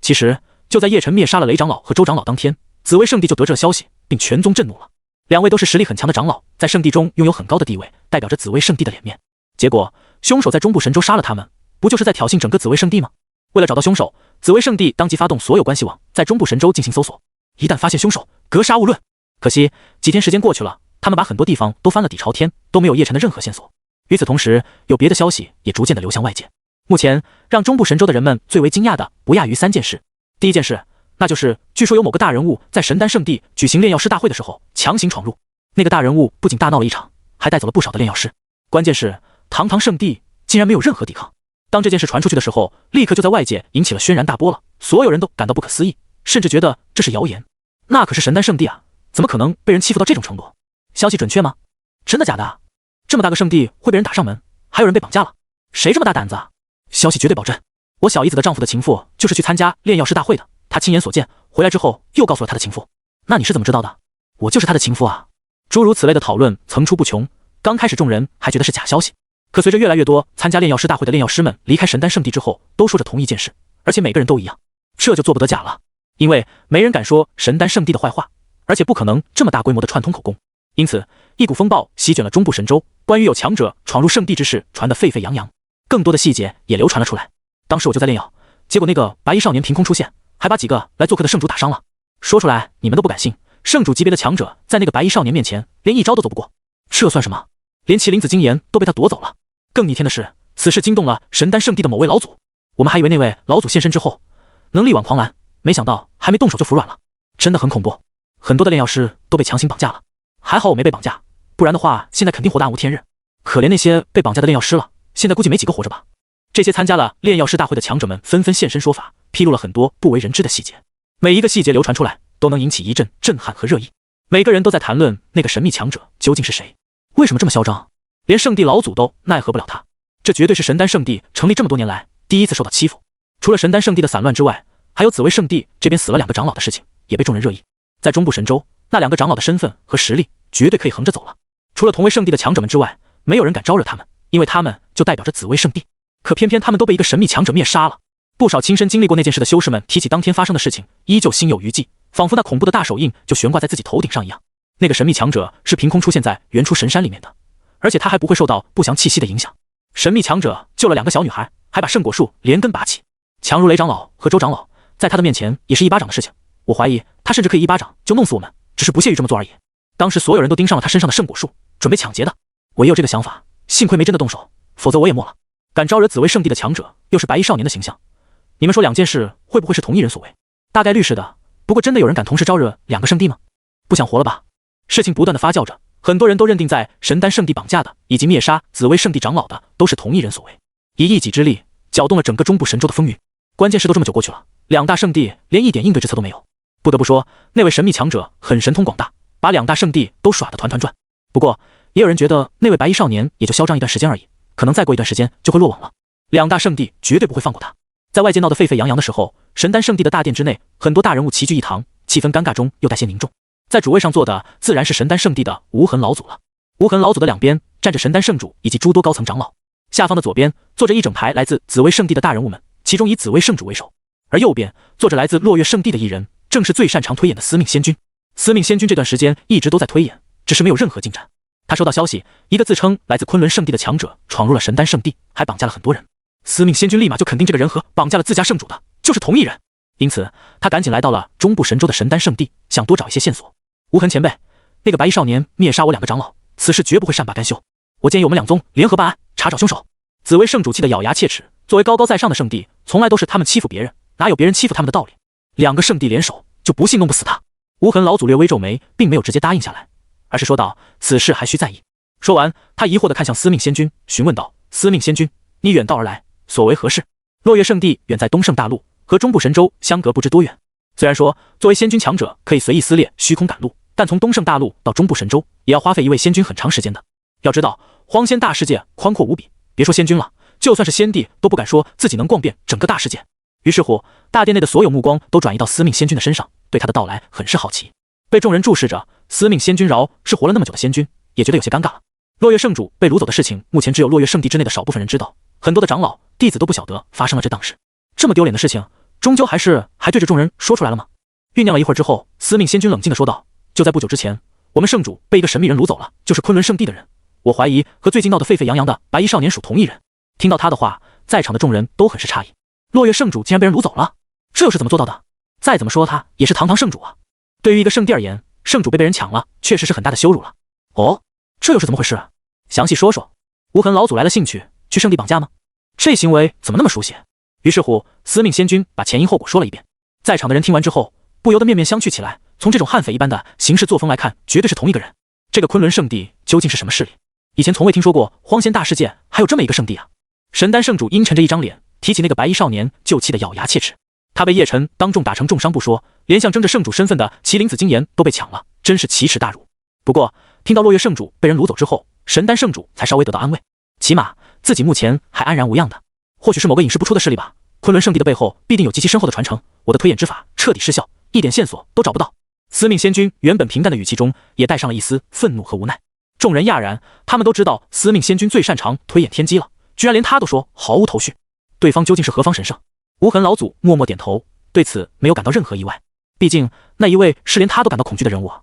其实就在叶晨灭杀了雷长老和周长老当天，紫薇圣地就得知了消息，并全宗震怒了。2位都是实力很强的长老，在圣地中拥有很高的地位，代表着紫薇圣地的脸面。结果凶手在中部神州杀了他们，不就是在挑衅整个紫薇圣地吗？为了找到凶手，紫薇圣地当即发动所有关系网，在中部神州进行搜索。一旦发现凶手，格杀勿论。可惜几天时间过去了，他们把很多地方都翻了底朝天，都没有叶晨的任何线索。与此同时，有别的消息也逐渐的流向外界。目前让中部神州的人们最为惊讶的不亚于3件事。第一件事，那就是据说有某个大人物在神丹圣地举行炼药师大会的时候强行闯入。那个大人物不仅大闹了一场，还带走了不少的炼药师。关键是堂堂圣地竟然没有任何抵抗。当这件事传出去的时候，立刻就在外界引起了轩然大波了，所有人都感到不可思议，甚至觉得这是谣言。那可是神丹圣地啊，怎么可能被人欺负到这种程度？消息准确吗？真的假的？这么大个圣地会被人打上门，还有人被绑架了，谁这么大胆子啊？消息绝对保真。我小姨子的丈夫的情妇就是去参加炼药师大会的，他亲眼所见，回来之后又告诉了他的情妇。那你是怎么知道的？我就是他的情妇啊。诸如此类的讨论层出不穷，刚开始众人还觉得是假消息，可随着越来越多参加炼药师大会的炼药师们离开神丹圣地之后，都说着同一件事，而且每个人都一样，这就做不得假了。因为没人敢说神丹圣地的坏话，而且不可能这么大规模的串通口供。因此一股风暴席卷了中部神州，关于有强者闯入圣地之事传得沸沸扬扬，更多的细节也流传了出来。当时我就在炼药，结果那个白衣少年凭空出现，还把几个来做客的圣主打伤了。说出来你们都不敢信，圣主级别的强者在那个白衣少年面前连一招都走不过，这算什么？连麒麟子金岩都被他夺走了。更逆天的是，此事惊动了神丹圣地的某位老祖，我们还以为那位老祖现身之后能力挽狂澜，没想到还没动手就服软了，真的很恐怖。很多的炼药师都被强行绑架了，还好我没被绑架，不然的话现在肯定活得暗无天日。可怜那些被绑架的炼药师了，现在估计没几个活着吧。这些参加了炼药师大会的强者们纷纷现身说法，披露了很多不为人知的细节。每一个细节流传出来，都能引起一阵震撼和热议。每个人都在谈论那个神秘强者究竟是谁，为什么这么嚣张，连圣地老祖都奈何不了他。这绝对是神丹圣地成立这么多年来第一次受到欺负。除了神丹圣地的散乱之外，还有紫薇圣地这边死了2个长老的事情也被众人热议。在中部神州，那两个长老的身份和实力绝对可以横着走了。除了同为圣地的强者们之外，没有人敢招惹他们，因为他们就代表着紫薇圣地。可偏偏他们都被一个神秘强者灭杀了。不少亲身经历过那件事的修士们提起当天发生的事情，依旧心有余悸，仿佛那恐怖的大手印就悬挂在自己头顶上一样。那个神秘强者是凭空出现在原初神山里面的，而且他还不会受到不祥气息的影响。神秘强者救了两个小女孩，还把圣果树连根拔起，强如雷长老和周长老，在他的面前也是一巴掌的事情。我怀疑他甚至可以一巴掌就弄死我们，只是不屑于这么做而已。当时所有人都盯上了他身上的圣果树，准备抢劫的。我也有这个想法，幸亏没真的动手，否则我也没了。敢招惹紫薇圣地的强者，又是白衣少年的形象，你们说两件事会不会是同一人所为？大概率是的，不过真的有人敢同时招惹两个圣地吗？不想活了吧？事情不断的发酵着，很多人都认定在神丹圣地绑架的以及灭杀紫薇圣地长老的都是同一人所为，以一己之力搅动了整个中部神州的风云。关键是都这么久过去了，两大圣地连一点应对之策都没有。不得不说，那位神秘强者很神通广大，把两大圣地都耍得团团转。不过也有人觉得那位白衣少年也就嚣张一段时间而已，可能再过一段时间就会落网了。两大圣地绝对不会放过他。在外界闹得沸沸扬扬的时候，神丹圣地的大殿之内，很多大人物齐聚一堂，气氛尴尬中又带些凝重。在主位上坐的自然是神丹圣地的无痕老祖了。无痕老祖的两边站着神丹圣主以及诸多高层长老，下方的左边坐着一整排来自紫薇圣地的大人物们，其中以紫薇圣主为首，而右边坐着来自落月圣地的一人，正是最擅长推演的司命仙君。司命仙君这段时间一直都在推演，只是没有任何进展。他收到消息，一个自称来自昆仑圣地的强者闯入了神丹圣地，还绑架了很多人。司命仙君立马就肯定这个人和绑架了自家圣主的就是同一人，因此他赶紧来到了中部神州的神丹圣地，想多找一些线索。无痕前辈，那个白衣少年灭杀我两个长老，此事绝不会善罢甘休。我建议我们两宗联合办案，查找凶手。紫薇圣主气得咬牙切齿，作为高高在上的圣地，从来都是他们欺负别人，哪有别人欺负他们的道理？两个圣地联手，就不信弄不死他。无痕老祖略微皱眉，并没有直接答应下来，而是说道：“此事还需再议。”说完，他疑惑地看向司命仙君，询问道：“司命仙君，你远道而来，所为何事？”落月圣地远在东胜大陆，和中部神州相隔不知多远。虽然说作为仙君强者可以随意撕裂虚空赶路，但从东胜大陆到中部神州，也要花费一位仙君很长时间的。要知道，荒仙大世界宽阔无比，别说仙君了，就算是仙帝都不敢说自己能逛遍整个大世界。于是乎，大殿内的所有目光都转移到司命仙君的身上，对他的到来很是好奇。被众人注视着，司命仙君饶是活了那么久的仙君，也觉得有些尴尬了。落月圣主被掳走的事情，目前只有落月圣地之内的少部分人知道，很多的长老弟子都不晓得发生了这档事。这么丢脸的事情，终究还对着众人说出来了吗？酝酿了一会儿之后，司命仙君冷静地说道：“就在不久之前，我们圣主被一个神秘人掳走了，就是昆仑圣地的人。我怀疑和最近闹得沸沸扬扬的白衣少年属同一人。”听到他的话，在场的众人都很是诧异，落月圣主竟然被人掳走了，这又是怎么做到的？再怎么说他也是堂堂圣主啊。对于一个圣地而言，圣主被别人抢了，确实是很大的羞辱了。哦，这又是怎么回事啊？详细说说。无痕老祖来了兴趣，去圣地绑架吗？这行为怎么那么熟悉？于是乎，司命仙君把前因后果说了一遍。在场的人听完之后，不由得面面相觑起来。从这种悍匪一般的行事作风来看，绝对是同一个人。这个昆仑圣地究竟是什么势力？以前从未听说过荒仙大世界还有这么一个圣地啊！神丹圣主阴沉着一张脸，提起那个白衣少年，就气得咬牙切齿。他被叶晨当众打成重伤不说，连象征着圣主身份的麒麟子金岩都被抢了，真是奇耻大辱。不过听到落月圣主被人掳走之后，神丹圣主才稍微得到安慰，起码自己目前还安然无恙的。或许是某个隐世不出的势力吧。昆仑圣地的背后必定有极其深厚的传承，我的推演之法彻底失效，一点线索都找不到。司命仙君原本平淡的语气中也带上了一丝愤怒和无奈。众人讶然，他们都知道司命仙君最擅长推演天机了，居然连他都说毫无头绪，对方究竟是何方神圣？无痕老祖默默点头，对此没有感到任何意外，毕竟那一位是连他都感到恐惧的人物啊。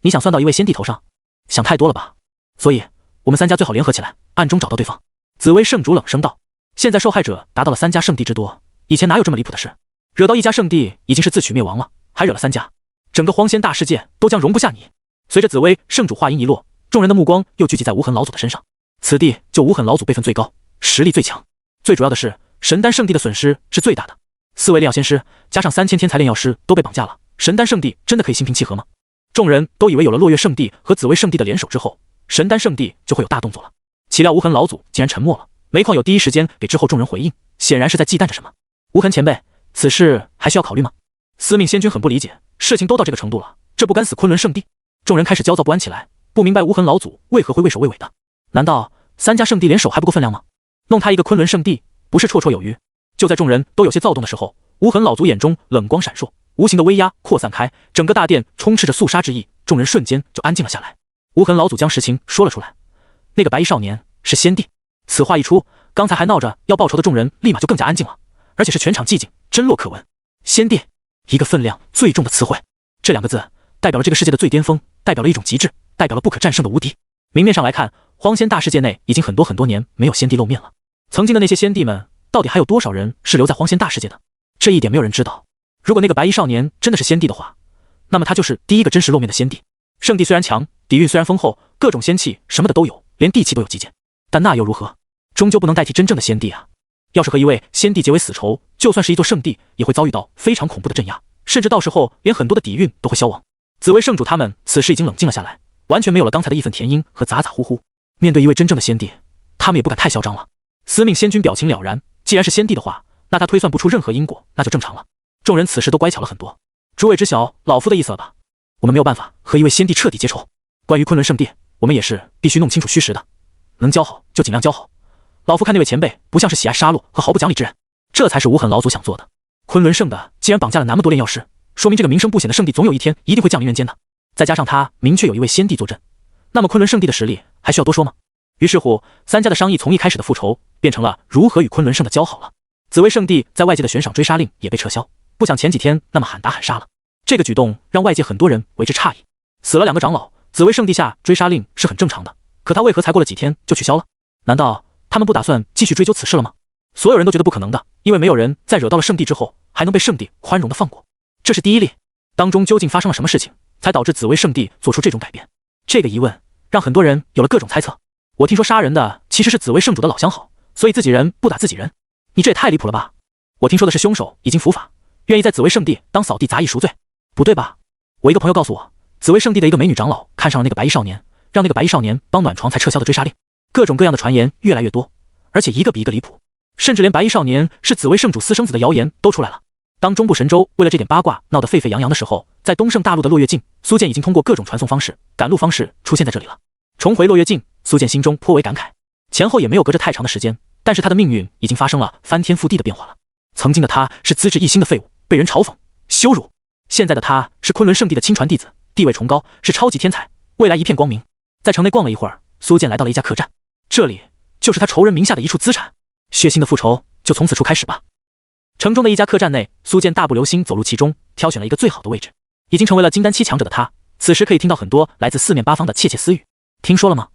你想算到一位先帝头上，想太多了吧？所以我们三家最好联合起来，暗中找到对方。紫薇圣主冷声道。现在受害者达到了3家圣地之多，以前哪有这么离谱的事？惹到一家圣地已经是自取灭亡了，还惹了3家，整个荒仙大世界都将容不下你。随着紫薇圣主话音一落，众人的目光又聚集在无痕老祖的身上。此地就无痕老祖辈分最高，实力最强，最主要的是神丹圣地的损失是最大的。4位炼药仙师加上3000天才炼药师都被绑架了，神丹圣地真的可以心平气和吗？众人都以为有了落月圣地和紫薇圣地的联手之后，神丹圣地就会有大动作了。岂料无痕老祖竟然沉默了，煤矿有第一时间给之后众人回应，显然是在忌惮着什么。无痕前辈，此事还需要考虑吗？司命仙君很不理解，事情都到这个程度了，这不干死昆仑圣地？众人开始焦躁不安起来，不明白无痕老祖为何会畏首畏尾的。难道3家圣地联手还不够分量吗？弄他一个昆仑圣地，不是绰绰有余？就在众人都有些躁动的时候，无痕老祖眼中冷光闪烁，无形的威压扩散开，整个大殿充斥着肃杀之意，众人瞬间就安静了下来。无痕老祖将实情说了出来，那个白衣少年是先帝。此话一出，刚才还闹着要报仇的众人立马就更加安静了，而且是全场寂静，真落可闻。先帝，一个分量最重的词汇，这两个字代表了这个世界的最巅峰，代表了一种极致，代表了不可战胜的无敌。明面上来看，荒仙大世界内已经很多年没有先帝露面了，曾经的那些先帝们，到底还有多少人是留在荒仙大世界的？这一点没有人知道。如果那个白衣少年真的是先帝的话，那么他就是第一个真实露面的先帝。圣地虽然强，底蕴虽然丰厚，各种仙气什么的都有，连地气都有极简，但那又如何？终究不能代替真正的先帝啊！要是和一位先帝结为死仇，就算是一座圣地，也会遭遇到非常恐怖的镇压，甚至到时候连很多的底蕴都会消亡。紫薇圣主他们此时已经冷静了下来，完全没有了刚才的义愤填膺和咋咋呼呼。面对一位真正的先帝，他们也不敢太嚣张了。司命仙君表情了然，既然是先帝的话，那他推算不出任何因果，那就正常了。众人此时都乖巧了很多。诸位知晓老夫的意思了吧？我们没有办法和一位先帝彻底结仇。关于昆仑圣地，我们也是必须弄清楚虚实的，能交好就尽量交好。老夫看那位前辈不像是喜爱杀戮和毫不讲理之人，这才是无痕老祖想做的。昆仑圣的既然绑架了那么多炼药师，说明这个名声不显的圣地总有一天一定会降临人间的。再加上他明确有一位先帝坐镇，那么昆仑圣地的实力还需要多说吗？于是乎，三家的商议从一开始的复仇变成了如何与昆仑圣的交好了。紫薇圣地在外界的悬赏追杀令也被撤销，不像前几天那么喊打喊杀了。这个举动让外界很多人为之诧异。死了2个长老，紫薇圣地下追杀令是很正常的，可他为何才过了几天就取消了？难道他们不打算继续追究此事了吗？所有人都觉得不可能的，因为没有人在惹到了圣地之后还能被圣地宽容的放过。这是第一例，当中究竟发生了什么事情，才导致紫薇圣地做出这种改变？这个疑问让很多人有了各种猜测。我听说杀人的其实是紫薇圣主的老相好，所以自己人不打自己人。你这也太离谱了吧！我听说的是凶手已经伏法，愿意在紫薇圣地当扫地杂役赎罪，不对吧？我一个朋友告诉我，紫薇圣地的一个美女长老看上了那个白衣少年，让那个白衣少年帮暖床才撤销的追杀令。各种各样的传言越来越多，而且一个比一个离谱，甚至连白衣少年是紫薇圣主私生子的谣言都出来了。当中部神州为了这点八卦闹得沸沸扬扬的时候，在东胜大陆的落月境，苏建已经通过各种传送方式、赶路方式出现在这里了。重回落月境，苏建心中颇为感慨，前后也没有隔着太长的时间，但是他的命运已经发生了翻天覆地的变化了。曾经的他是资质一星的废物，被人嘲讽、羞辱；现在的他是昆仑圣地的亲传弟子，地位崇高，是超级天才，未来一片光明。在城内逛了一会儿，苏建来到了一家客栈，这里就是他仇人名下的一处资产，血腥的复仇就从此处开始吧。城中的一家客栈内，苏建大步流星走入其中，挑选了一个最好的位置。已经成为了金丹期强者的他，此时可以听到很多来自四面八方的窃窃私语。听说了吗？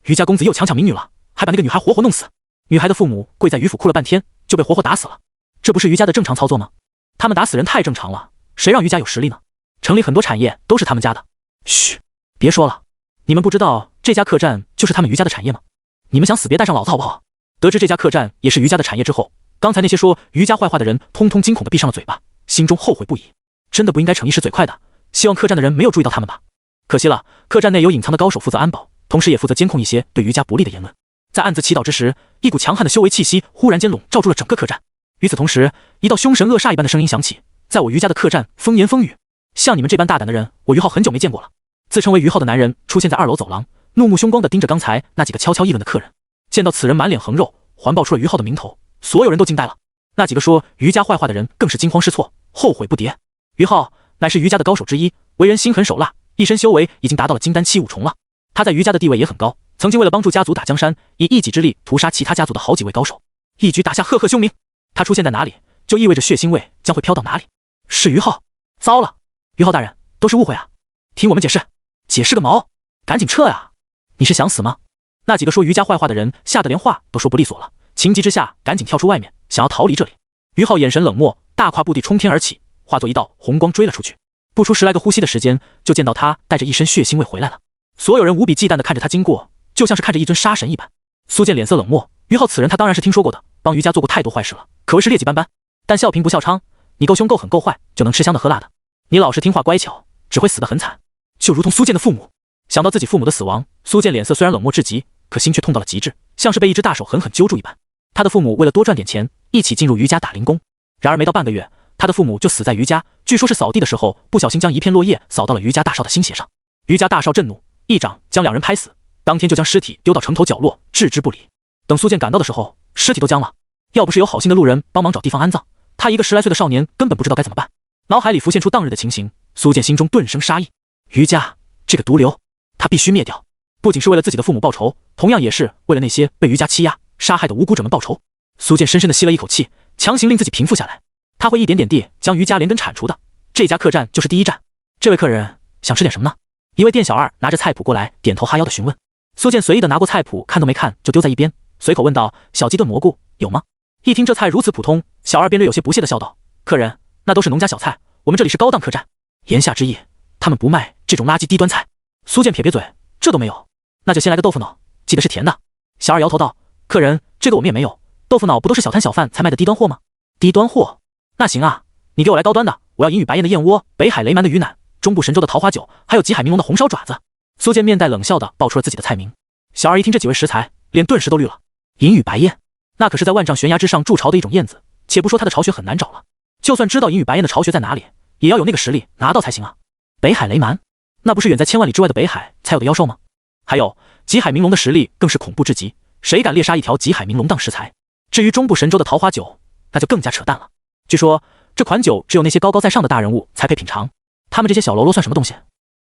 于家公子又强抢民女了，还把那个女孩活活弄死。女孩的父母跪在于府哭了半天，就被活活打死了。这不是于家的正常操作吗？他们打死人太正常了，谁让于家有实力呢？城里很多产业都是他们家的。嘘，别说了，你们不知道这家客栈就是他们于家的产业吗？你们想死别带上老子好不好？得知这家客栈也是于家的产业之后，刚才那些说于家坏话的人通通惊恐地闭上了嘴巴，心中后悔不已。真的不应该逞一时嘴快的，希望客栈的人没有注意到他们吧。可惜了，客栈内有隐藏的高手负责安保，同时也负责监控一些对于家不利的言论。在暗自祈祷之时，一股强悍的修为气息忽然间笼罩住了整个客栈。与此同时，一道凶神恶煞一般的声音响起：在我于家的客栈风言风语，像你们这般大胆的人，我于浩很久没见过了。自称为于浩的男人出现在2楼走廊，怒目凶光地盯着刚才那几个悄悄议论的客人。见到此人满脸横肉，环抱出了于浩的名头，所有人都惊呆了。那几个说于家坏话的人更是惊慌失措，后悔不迭。于浩乃是于家的高手之一，为人心狠手辣，一身修为已经达到了金丹期5重了。他在于家的地位也很高，曾经为了帮助家族打江山，以一己之力屠杀其他家族的好几位高手，一举打下赫赫凶名。他出现在哪里，就意味着血腥味将会飘到哪里。是于浩，糟了！于浩大人，都是误会啊！听我们解释，解释个毛！赶紧撤啊！你是想死吗？那几个说于家坏话的人吓得连话都说不利索了，情急之下赶紧跳出外面，想要逃离这里。于浩眼神冷漠，大跨步地冲天而起，化作一道红光追了出去。不出10来个呼吸的时间，就见到他带着一身血腥味回来了。所有人无比忌惮地看着他经过，就像是看着一尊杀神一般。苏建脸色冷漠，于浩此人他当然是听说过的，帮于家做过太多坏事了，可谓是劣迹斑斑。但笑贫不笑娼，你够凶够狠够坏，就能吃香的喝辣的。你老实听话乖巧，只会死得很惨，就如同苏建的父母。想到自己父母的死亡，苏建脸色虽然冷漠至极，可心却痛到了极致，像是被一只大手狠狠揪住一般。他的父母为了多赚点钱，一起进入于家打零工，然而没到半个月，他的父母就死在于家，据说是扫地的时候不小心将一片落叶扫到了于家大少的心血上。于家大少震怒，一掌将2人拍死，当天就将尸体丢到城头角落，置之不理。等苏建赶到的时候，尸体都僵了。要不是有好心的路人帮忙找地方安葬，他一个10来岁的少年根本不知道该怎么办。脑海里浮现出当日的情形，苏建心中顿生杀意。于家这个毒瘤，他必须灭掉。不仅是为了自己的父母报仇，同样也是为了那些被于家欺压、杀害的无辜者们报仇。苏建深深地吸了一口气，强行令自己平复下来。他会一点点地将于家连根铲除的。这家客栈就是第一站。这位客人想吃点什么呢？一位店小二拿着菜谱过来，点头哈腰地询问。苏建随意地拿过菜谱，看都没看就丢在一边，随口问道：“小鸡炖蘑菇有吗？”一听这菜如此普通，小二便略有些不屑地笑道：“客人，那都是农家小菜，我们这里是高档客栈。”言下之意，他们不卖这种垃圾低端菜。苏建撇撇嘴，这都没有，那就先来个豆腐脑，记得是甜的。小二摇头道：“客人，这个我们也没有，豆腐脑不都是小摊小贩才卖的低端货吗？”低端货？那行啊，你给我来高端的，我要银羽白燕的燕窝，北海雷蛮的鱼腩，中部神州的桃花酒，还有极海明龙的红烧爪子。苏建面带冷笑地报出了自己的菜名。小二一听这几位食材，脸顿时都绿了。银羽白燕，那可是在万丈悬崖之上筑巢的一种燕子，且不说它的巢穴很难找了，就算知道银羽白燕的巢穴在哪里，也要有那个实力拿到才行啊。北海雷蛮，那不是远在千万里之外的北海才有的妖兽吗？还有极海明龙的实力更是恐怖至极，谁敢猎杀一条极海明龙当食材？至于中部神州的桃花酒，那就更加扯淡了。据说这款酒只有那些高高在上的大人物才配品尝，他们这些小喽啰算什么东西？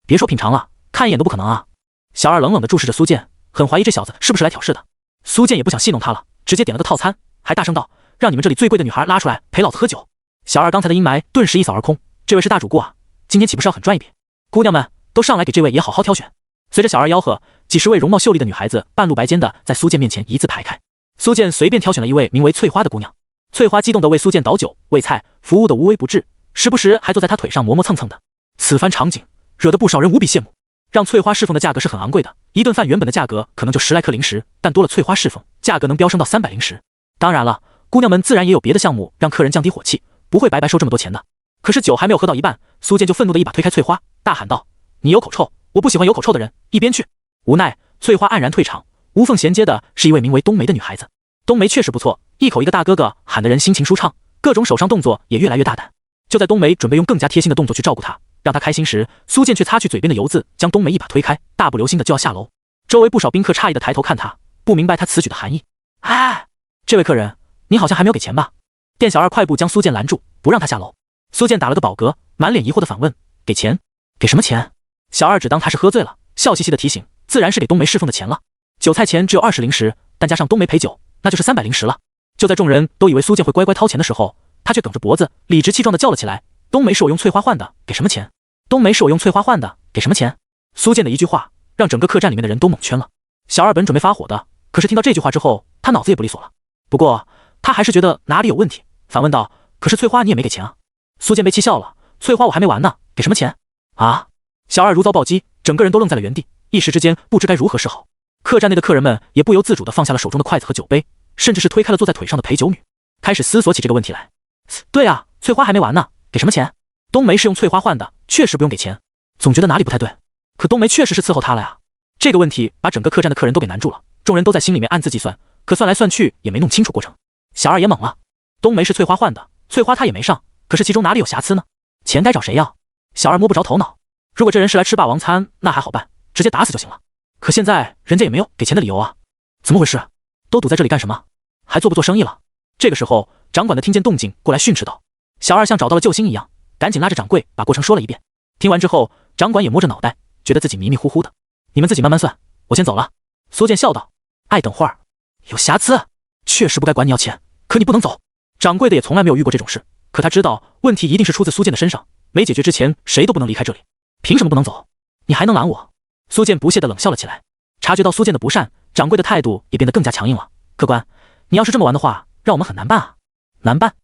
别说品尝了，看一眼都不可能啊！小二冷冷地注视着苏建，很怀疑这小子是不是来挑事的。苏建也不想戏弄他了，直接点了个套餐，还大声道：“让你们这里最贵的女孩拉出来陪老子喝酒。”小二刚才的阴霾顿时一扫而空，这位是大主顾啊，今天岂不是要狠赚一笔？姑娘们都上来给这位也好好挑选。随着小二吆喝，几十位容貌秀丽的女孩子半露白肩的在苏建面前一字排开。苏建随便挑选了一位名为翠花的姑娘，翠花激动地为苏建倒酒喂菜，服务的无微不至，时不时还坐在他腿上磨磨蹭蹭的。此番场景惹得不少人无比羡慕。让翠花侍奉的价格是很昂贵的，一顿饭原本的价格可能就10来颗零食，但多了翠花侍奉，价格能飙升到300零食。当然了，姑娘们自然也有别的项目让客人降低火气，不会白白收这么多钱的。可是酒还没有喝到一半，苏建就愤怒地一把推开翠花，大喊道：“你有口臭，我不喜欢有口臭的人，一边去！”无奈翠花黯然退场，无缝衔接的是一位名为冬梅的女孩子。冬梅确实不错，一口一个大哥哥，喊得人心情舒畅，各种手上动作也越来越大胆。就在冬梅准备用更加贴心的动作去照顾她，让她开心时，苏建却擦去嘴边的油渍，将冬梅一把推开，大步流星的就要下楼。周围不少宾客诧异的抬头看他，不明白他此举的含义。哎，这位客人，你好像还没有给钱吧？店小二快步将苏建拦住，不让他下楼。苏建打了个饱嗝，满脸疑惑的反问：“给钱？给什么钱？”小二只当他是喝醉了，笑嘻嘻的提醒：“自然是给冬梅侍奉的钱了。酒菜钱只有20零食，但加上冬梅陪酒，那就是300零食了。”就在众人都以为苏建会乖乖掏钱的时候，他却梗着脖子，理直气壮地叫了起来：“冬梅是我用翠花换的，给什么钱？冬梅是我用翠花换的，给什么钱？”苏建的一句话让整个客栈里面的人都蒙圈了。小二本准备发火的，可是听到这句话之后，他脑子也不利索了。不过他还是觉得哪里有问题，反问道：“可是翠花你也没给钱啊？”苏建被气笑了：“翠花我还没完呢，给什么钱？”啊！小二如遭暴击，整个人都愣在了原地，一时之间不知该如何是好。客栈内的客人们也不由自主地放下了手中的筷子和酒杯，甚至是推开了坐在腿上的陪酒女，开始思索起这个问题来。对啊，翠花还没完呢，给什么钱？冬梅是用翠花换的，确实不用给钱，总觉得哪里不太对。可冬梅确实是伺候他了呀。这个问题把整个客栈的客人都给难住了，众人都在心里面暗自计算，可算来算去也没弄清楚过程。小二也懵了，冬梅是翠花换的，翠花他也没上，可是其中哪里有瑕疵呢？钱该找谁要？小二摸不着头脑。如果这人是来吃霸王餐，那还好办，直接打死就行了。可现在人家也没有给钱的理由啊，怎么回事？都堵在这里干什么？还做不做生意了？这个时候，掌管的听见动静过来训斥道。小二像找到了救星一样，赶紧拉着掌柜把过程说了一遍。听完之后，掌管也摸着脑袋，觉得自己迷迷糊糊的。你们自己慢慢算，我先走了。苏建笑道：“爱等会儿，有瑕疵，确实不该管你要钱，可你不能走。”掌柜的也从来没有遇过这种事，可他知道问题一定是出自苏建的身上，没解决之前谁都不能离开这里。凭什么不能走？你还能拦我？苏建不屑地冷笑了起来。察觉到苏建的不善，掌柜的态度也变得更加强硬了。客官，你要是这么玩的话，让我们很难办啊。难办？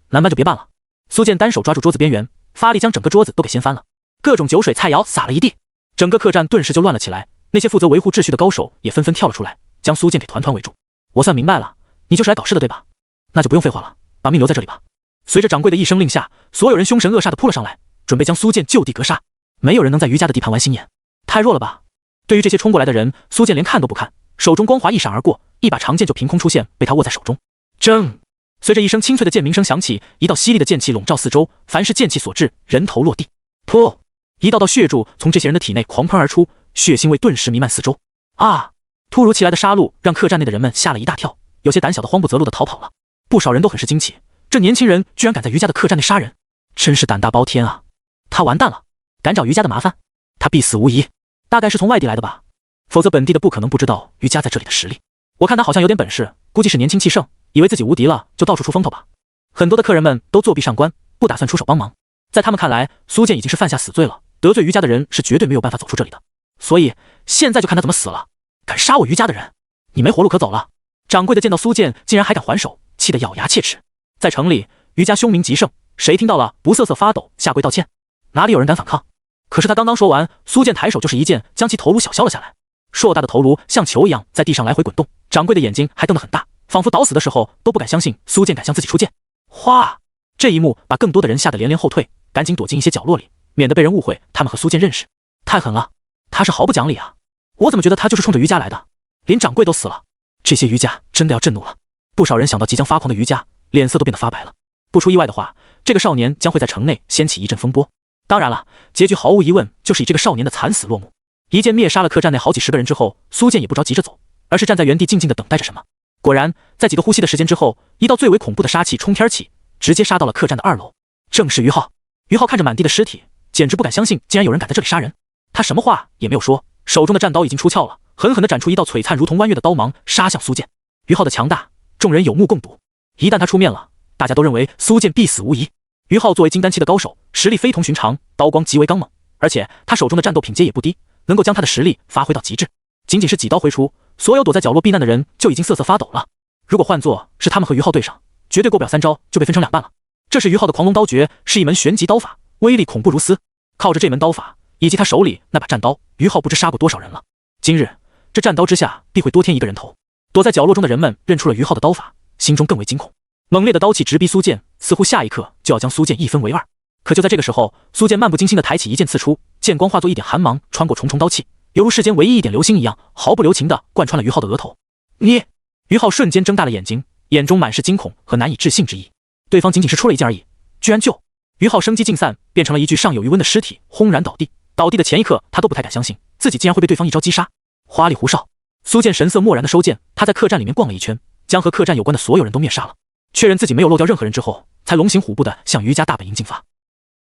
难办就别办了。苏建单手抓住桌子边缘，发力将整个桌子都给掀翻了，各种酒水菜肴洒了一地，整个客栈顿时就乱了起来。那些负责维护秩序的高手也纷纷跳了出来，将苏建给团团围住。我算明白了，你就是来搞事的对吧？那就不用废话了，把命留在这里吧。随着掌柜的一声令下，所有人凶神恶煞地扑了上来，准备将苏建就地格杀。没有人能在于家的地盘玩心眼，太弱了吧？对于这些冲过来的人，苏建连看都不看，手中光华一闪而过，一把长剑就凭空出现，被他握在手中。铮！随着一声清脆的剑鸣声响起，一道犀利的剑气笼罩四周，凡是剑气所至，人头落地。噗！一道道血柱从这些人的体内狂喷而出，血腥味顿时弥漫四周。啊！突如其来的杀戮让客栈内的人们吓了一大跳，有些胆小的慌不择路地逃跑了。不少人都很是惊奇，这年轻人居然敢在于家的客栈内杀人。真是胆大包天啊！他完蛋了，敢找于家的麻烦，他必死无疑。大概是从外地来的吧，否则本地的不可能不知道于家在这里的实力。我看他好像有点本事，估计是年轻气盛，以为自己无敌了，就到处出风头吧。很多的客人们都作弊上官，不打算出手帮忙。在他们看来，苏建已经是犯下死罪了，得罪于家的人是绝对没有办法走出这里的。所以现在就看他怎么死了。敢杀我于家的人，你没活路可走了。掌柜的见到苏建竟然还敢还手，气得咬牙切齿。在城里，于家凶名极盛，谁听到了不瑟瑟发抖下跪道歉？哪里有人敢反抗？可是他刚刚说完，苏建抬手就是一剑，将其头颅小削了下来。硕大的头颅像球一样在地上来回滚动，掌柜的眼睛还瞪得很大，仿佛捣死的时候都不敢相信苏建敢向自己出剑。哗！这一幕把更多的人吓得连连后退，赶紧躲进一些角落里，免得被人误会他们和苏建认识。太狠了，他是毫不讲理啊！我怎么觉得他就是冲着于家来的？连掌柜都死了，这些于家真的要震怒了。不少人想到即将发狂的于家，脸色都变得发白了。不出意外的话，这个少年将会在城内掀起一阵风波。当然了，结局毫无疑问就是以这个少年的惨死落幕。一剑灭杀了客栈内好几十个人之后，苏建也不着急着走，而是站在原地静静地等待着什么。果然，在几个呼吸的时间之后，一道最为恐怖的杀气冲天起，直接杀到了客栈的2楼。正是于浩。于浩看着满地的尸体，简直不敢相信，竟然有人敢在这里杀人。他什么话也没有说，手中的战刀已经出鞘了，狠狠地斩出一道璀璨如同弯月的刀芒，杀向苏建。于浩的强大，众人有目共睹。一旦他出面了，大家都认为苏建必死无疑。于浩作为金丹期的高手，实力非同寻常，刀光极为刚猛，而且他手中的战斗品阶也不低，能够将他的实力发挥到极致。仅仅是几刀挥出，所有躲在角落避难的人就已经瑟瑟发抖了。如果换作是他们和于浩对上，绝对过不了3招就被分成2半了。这是于浩的狂龙刀诀，是一门玄级刀法，威力恐怖如斯。靠着这门刀法以及他手里那把战刀，于浩不知杀过多少人了。今日这战刀之下必会多添一个人头。躲在角落中的人们认出了于浩的刀法，心中更为惊恐。猛烈的刀气直逼苏建，似乎下一刻就要将苏建一分为2。可就在这个时候，苏建漫不经心地抬起一剑刺出，剑光化作一点寒芒，穿过重重刀气，犹如世间唯一一点流星一样，毫不留情地贯穿了于浩的额头。你！于浩瞬间睁大了眼睛，眼中满是惊恐和难以置信之意。对方仅仅是出了一剑而已，居然就……于浩生机尽散，变成了一具尚有余温的尸体，轰然倒地。倒地的前一刻，他都不太敢相信自己竟然会被对方一招击杀。花里胡哨！苏建神色漠然地收剑，他在客栈里面逛了一圈，将和客栈有关的所有人都灭杀了，确认自己没有漏掉任何人之后，才龙行虎步地向于家大本营进发。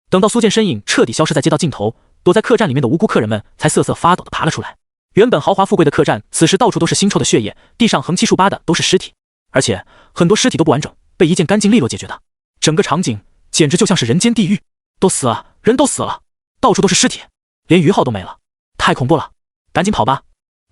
等到苏建身影彻底消失在街道尽头，躲在客栈里面的无辜客人们才瑟瑟发抖地爬了出来。原本豪华富贵的客栈，此时到处都是腥臭的血液，地上横七竖八的都是尸体，而且很多尸体都不完整，被一剑干净利落解决的。整个场景简直就像是人间地狱，都死了，人都死了，到处都是尸体，连于浩都没了，太恐怖了！赶紧跑吧，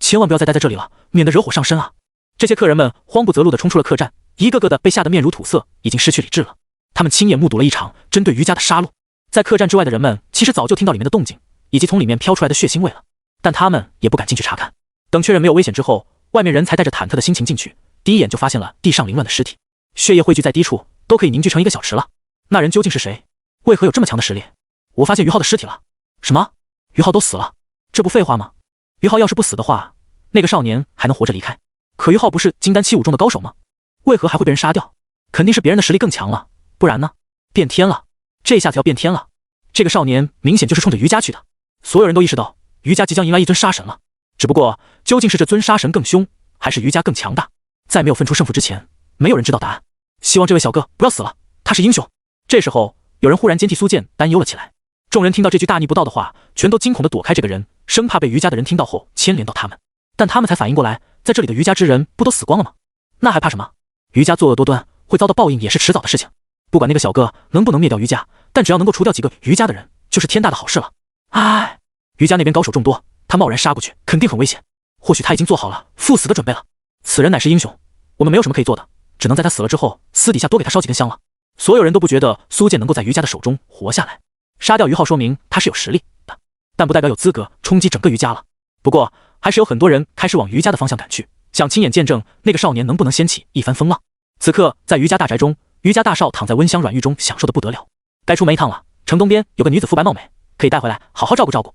千万不要再待在这里了，免得惹火上身啊！这些客人们慌不择路地冲出了客栈，一个个的被吓得面如土色，已经失去理智了。他们亲眼目睹了一场针对于家的杀戮。在客栈之外的人们其实早就听到里面的动静，以及从里面飘出来的血腥味了，但他们也不敢进去查看。等确认没有危险之后，外面人才带着忐忑的心情进去，第一眼就发现了地上凌乱的尸体，血液汇聚在低处，都可以凝聚成一个小池了。那人究竟是谁？为何有这么强的实力？我发现于浩的尸体了。什么？于浩都死了？这不废话吗？于浩要是不死的话，那个少年还能活着离开。可于浩不是金丹期武中的高手吗？为何还会被人杀掉？肯定是别人的实力更强了，不然呢？变天了，这下子要变天了。这个少年明显就是冲着于家去的。所有人都意识到于家即将迎来一尊杀神了，只不过究竟是这尊杀神更凶，还是于家更强大，在没有分出胜负之前，没有人知道答案。希望这位小哥不要死了，他是英雄。这时候有人忽然间替苏建担忧了起来。众人听到这句大逆不道的话，全都惊恐地躲开这个人，生怕被于家的人听到后牵连到他们。但他们才反应过来，在这里的于家之人不都死光了吗？那还怕什么？于家作恶多端，会遭到报应也是迟早的事情。不管那个小哥能不能灭掉于家，但只要能够除掉几个于家的人，就是天大的好事了。唉，于家那边高手众多，他贸然杀过去肯定很危险。或许他已经做好了赴死的准备了。此人乃是英雄，我们没有什么可以做的，只能在他死了之后，私底下多给他烧几根香了。所有人都不觉得苏建能够在于家的手中活下来。杀掉于浩说明他是有实力的，但不代表有资格冲击整个于家了。不过还是有很多人开始往于家的方向赶去，想亲眼见证那个少年能不能掀起一番风浪。此刻在于家大宅中，于家大少躺在温香软玉中，享受的不得了。该出门一趟了，城东边有个女子肤白貌美，可以带回来好好照顾照顾。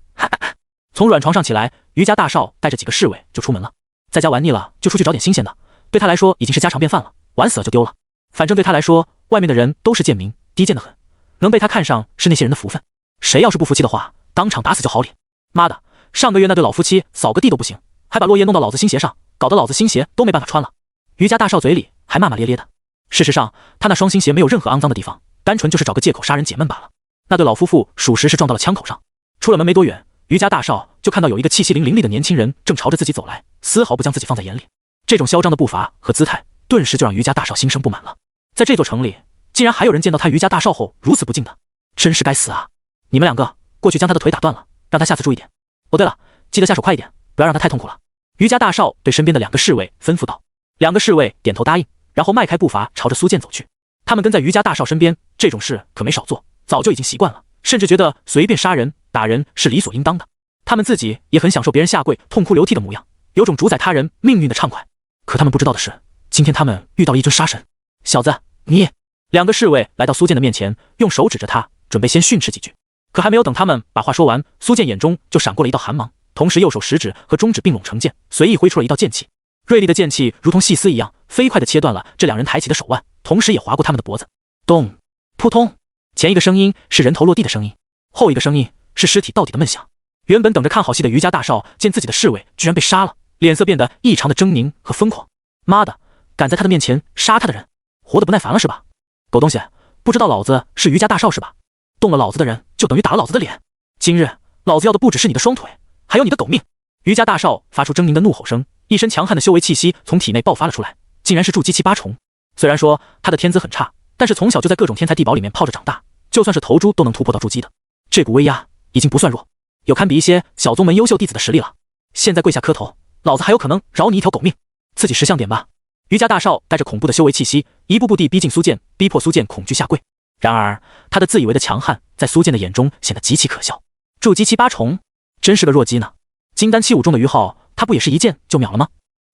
从软床上起来，于家大少带着几个侍卫就出门了。在家玩腻了，就出去找点新鲜的，对他来说已经是家常便饭了，玩死了就丢了。反正对他来说，外面的人都是贱民，低贱的很，能被他看上是那些人的福分。谁要是不服气的话，当场打死就好脸。妈的，上个月那对老夫妻扫个地都不行，还把落叶弄到老子新鞋上，搞得老子新鞋都没办法穿了。于家大少嘴里还骂骂咧咧的，事实上他那双新鞋没有任何肮脏的地方，单纯就是找个借口杀人解闷罢了。那对老夫妇属实是撞到了枪口上。出了门没多远，于家大少就看到有一个气息凌厉的年轻人正朝着自己走来，丝毫不将自己放在眼里。这种嚣张的步伐和姿态，顿时就让于家大少心生不满了。在这座城里，竟然还有人见到他于家大少后如此不敬的，真是该死啊！你们两个过去将他的腿打断了，让他下次注意点。哦，对了，记得下手快一点，不要让他太痛苦了。于家大少对身边的2个侍卫吩咐道。2个侍卫点头答应，然后迈开步伐朝着苏建走去。他们跟在于家大少身边，这种事可没少做，早就已经习惯了，甚至觉得随便杀人打人是理所应当的。他们自己也很享受别人下跪痛哭流涕的模样，有种主宰他人命运的畅快。可他们不知道的是，今天他们遇到了一尊杀神。小子，你！2个侍卫来到苏建的面前，用手指着他，准备先训斥几句。可还没有等他们把话说完，苏建眼中就闪过了一道寒芒，同时右手食指和中指并拢成剑，随意挥出了一道剑气。锐利的剑气如同细丝一样，飞快地切断了这2人抬起的手腕，同时也划过他们的脖子。咚，扑通！前一个声音是人头落地的声音，后一个声音是尸体到底的闷响。原本等着看好戏的于家大少见自己的侍卫居然被杀了，脸色变得异常的狰狞和疯狂。妈的，敢在他的面前杀他的人，活得不耐烦了是吧？狗东西，不知道老子是于家大少是吧？动了老子的人就等于打了老子的脸。今日老子要的不只是你的双腿，还有你的狗命！于家大少发出狰狞的怒吼声，一身强悍的修为气息从体内爆发了出来，竟然是筑基期8重。虽然说他的天资很差，但是从小就在各种天才地宝里面泡着长大，就算是头猪都能突破到筑基的，这股威压已经不算弱，有堪比一些小宗门优秀弟子的实力了。现在跪下磕头，老子还有可能饶你一条狗命，自己识相点吧。于家大少带着恐怖的修为气息，一步步地逼近苏建，逼迫苏建恐惧下跪。然而他的自以为的强悍，在苏建的眼中显得极其可笑。筑基期8重，真是个弱鸡呢。金丹期5重的于浩，他不也是一剑就秒了吗？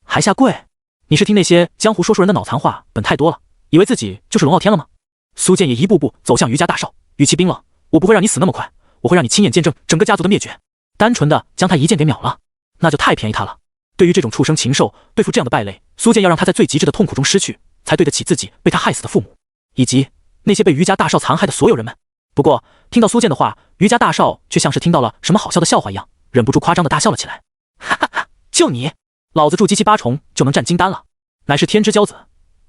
还下跪？你是听那些江湖说书人的脑残话本太多了，以为自己就是龙傲天了吗？苏建也一步步走向于家大少，语气冰冷：我不会让你死那么快，我会让你亲眼见证整个家族的灭绝。单纯的将他一剑给秒了，那就太便宜他了。对于这种畜生禽兽，对付这样的败类，苏建要让他在最极致的痛苦中失去，才对得起自己被他害死的父母，以及那些被于家大少残害的所有人们。不过听到苏建的话，于家大少却像是听到了什么好笑的笑话一样，忍不住夸张的大笑了起来。哈哈哈，就你，老子筑基期8重就能战金丹了，乃是天之骄子，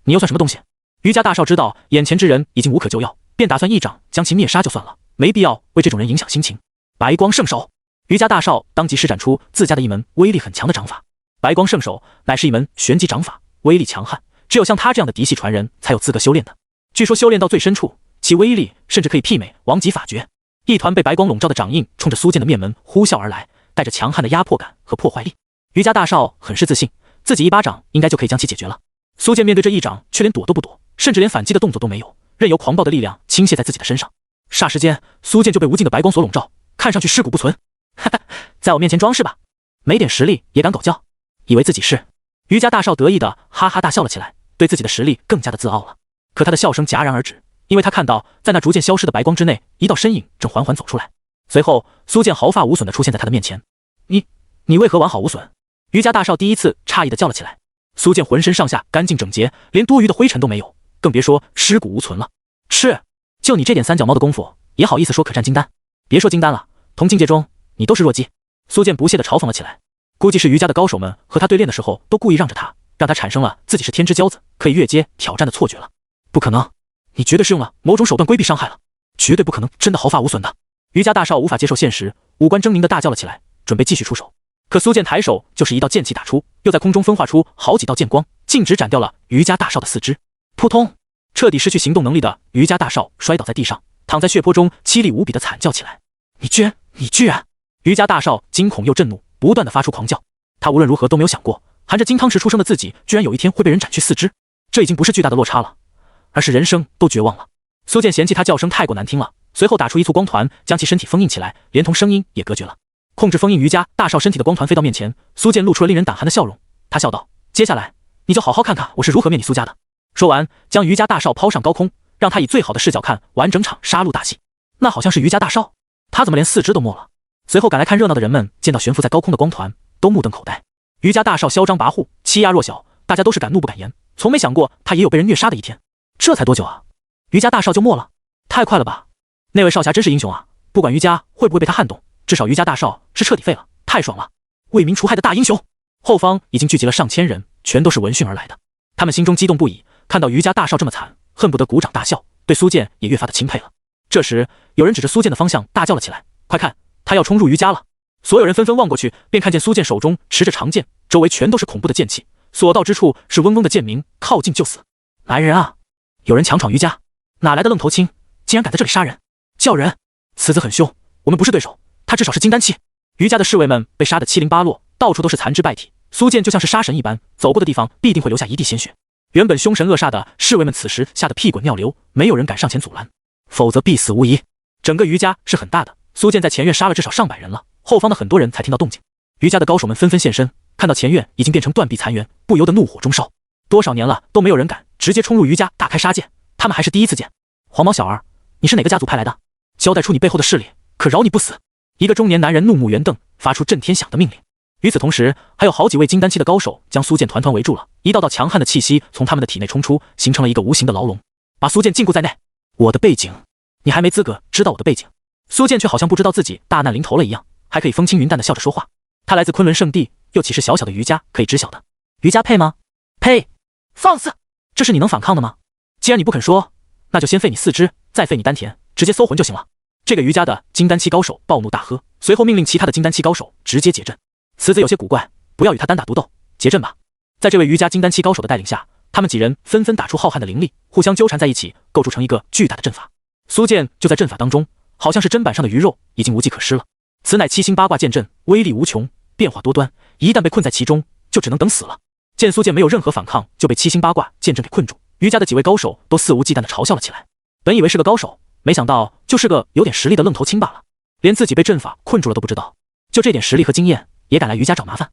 你又算什么东西？于家大少知道眼前之人已经无可救药，便打算一掌将其灭杀就算了，没必要为这种人影响心情。白光圣手，于家大少当即施展出自家的一门威力很强的掌法。白光圣手乃是一门玄级掌法，威力强悍，只有像他这样的嫡系传人才有资格修炼的。据说修炼到最深处，其威力甚至可以媲美王级法诀。一团被白光笼罩的掌印冲着苏建的面门呼啸而来，带着强悍的压迫感和破坏力。于家大少很是自信，自己一巴掌应该就可以将其解决了。苏建面对这一掌却连躲都不躲，甚至连反击的动作都没有，任由狂暴的力量倾泻在自己的身上。霎时间，苏建就被无尽的白光所笼罩，看上去尸骨不存。哈哈，在我面前装饰吧，没点实力也敢狗叫，以为自己是？于家大少得意的哈哈大笑了起来，对自己的实力更加的自傲了。可他的笑声戛然而止，因为他看到在那逐渐消失的白光之内，一道身影正缓缓走出来。随后，苏建毫发无损的出现在他的面前。你为何完好无损？于家大少第一次诧异的叫了起来。苏建浑身上下干净整洁，连多余的灰尘都没有，更别说尸骨无存了。是，就你这点三脚猫的功夫，也好意思说可战金丹？别说金丹了，同境界中你都是弱鸡。苏建不屑的嘲讽了起来。估计是于家的高手们和他对练的时候都故意让着他，让他产生了自己是天之骄子，可以越阶挑战的错觉了。不可能，你绝对是用了某种手段规避伤害了，绝对不可能真的毫发无损的。于家大少无法接受现实，五官狰狞的大叫了起来，准备继续出手。可苏建抬手就是一道剑气打出，又在空中分化出好几道剑光，径直斩掉了于家大少的四肢。扑通，彻底失去行动能力的于家大少摔倒在地上，躺在血泊中凄厉无比的惨叫起来。你居然！于家大少惊恐又震怒，不断的发出狂叫。他无论如何都没有想过，含着金汤匙出生的自己居然有一天会被人斩去四肢，这已经不是巨大的落差了，而是人生都绝望了。苏建嫌弃他叫声太过难听了，随后打出一簇光团，将其身体封印起来，连同声音也隔绝了。控制封印于家大少身体的光团飞到面前，苏建露出了令人胆寒的笑容。他笑道：接下来你就好好看看我是如何灭你苏家的。说完，将于家大少抛上高空，让他以最好的视角看完整场杀戮大戏。那好像是于家大少，他怎么连四肢都没了？随后赶来看热闹的人们见到悬浮在高空的光团，都目瞪口呆。于家大少嚣张跋扈，欺压弱小，大家都是敢怒不敢言，从没想过他也有被人虐杀的一天。这才多久啊？于家大少就没了？太快了吧！那位少侠真是英雄啊，不管于家会不会被他撼动，至少于家大少是彻底废了，太爽了！为民除害的大英雄。后方已经聚集了上千人，全都是闻讯而来的，他们心中激动不已，看到于家大少这么惨，恨不得鼓掌大笑，对苏建也越发的钦佩了。这时，有人指着苏建的方向大叫了起来：“快看，他要冲入于家了！”所有人纷纷望过去，便看见苏建手中持着长剑，周围全都是恐怖的剑气，所到之处是嗡嗡的剑鸣，靠近就死。来人啊！有人强闯于家，哪来的愣头青，竟然敢在这里杀人！叫人！此子很凶，我们不是对手，他至少是金丹期。于家的侍卫们被杀得七零八落，到处都是残肢败体。苏建就像是杀神一般，走过的地方必定会留下一地鲜血。原本凶神恶煞的侍卫们此时吓得屁滚尿流，没有人敢上前阻拦，否则必死无疑。整个于家是很大的，苏建在前院杀了至少上百人了，后方的很多人才听到动静。于家的高手们纷纷现身，看到前院已经变成断壁残垣，不由得怒火中烧。多少年了都没有人敢直接冲入于家大开杀戒，他们还是第一次见。黄毛小儿，你是哪个家族派来的？交代出你背后的势力，可饶你不死！一个中年男人怒目圆瞪，发出震天响的命令。与此同时，还有好几位金丹期的高手将苏建团团围住了，一道道强悍的气息从他们的体内冲出，形成了一个无形的牢笼，把苏建禁锢在内。我的背景，你还没资格知道我的背景。苏建却好像不知道自己大难临头了一样，还可以风轻云淡的笑着说话。他来自昆仑圣地，又岂是小小的于家可以知晓的？于家配吗？呸！放肆！这是你能反抗的吗？既然你不肯说，那就先废你四肢，再废你丹田，直接搜魂就行了。这个于家的金丹期高手暴怒大喝，随后命令其他的金丹期高手直接解阵。此子有些古怪，不要与他单打独斗，结阵吧。在这位于家金丹期高手的带领下，他们几人纷纷打出浩瀚的灵力，互相纠缠在一起，构筑成一个巨大的阵法。苏建就在阵法当中，好像是砧板上的鱼肉，已经无计可施了。此乃七星八卦剑阵，威力无穷，变化多端，一旦被困在其中，就只能等死了。见苏建没有任何反抗，就被七星八卦剑阵给困住，于家的几位高手都肆无忌惮地嘲笑了起来。本以为是个高手，没想到就是个有点实力的愣头青罢了，连自己被阵法困住了都不知道，就这点实力和经验也敢来于家找麻烦。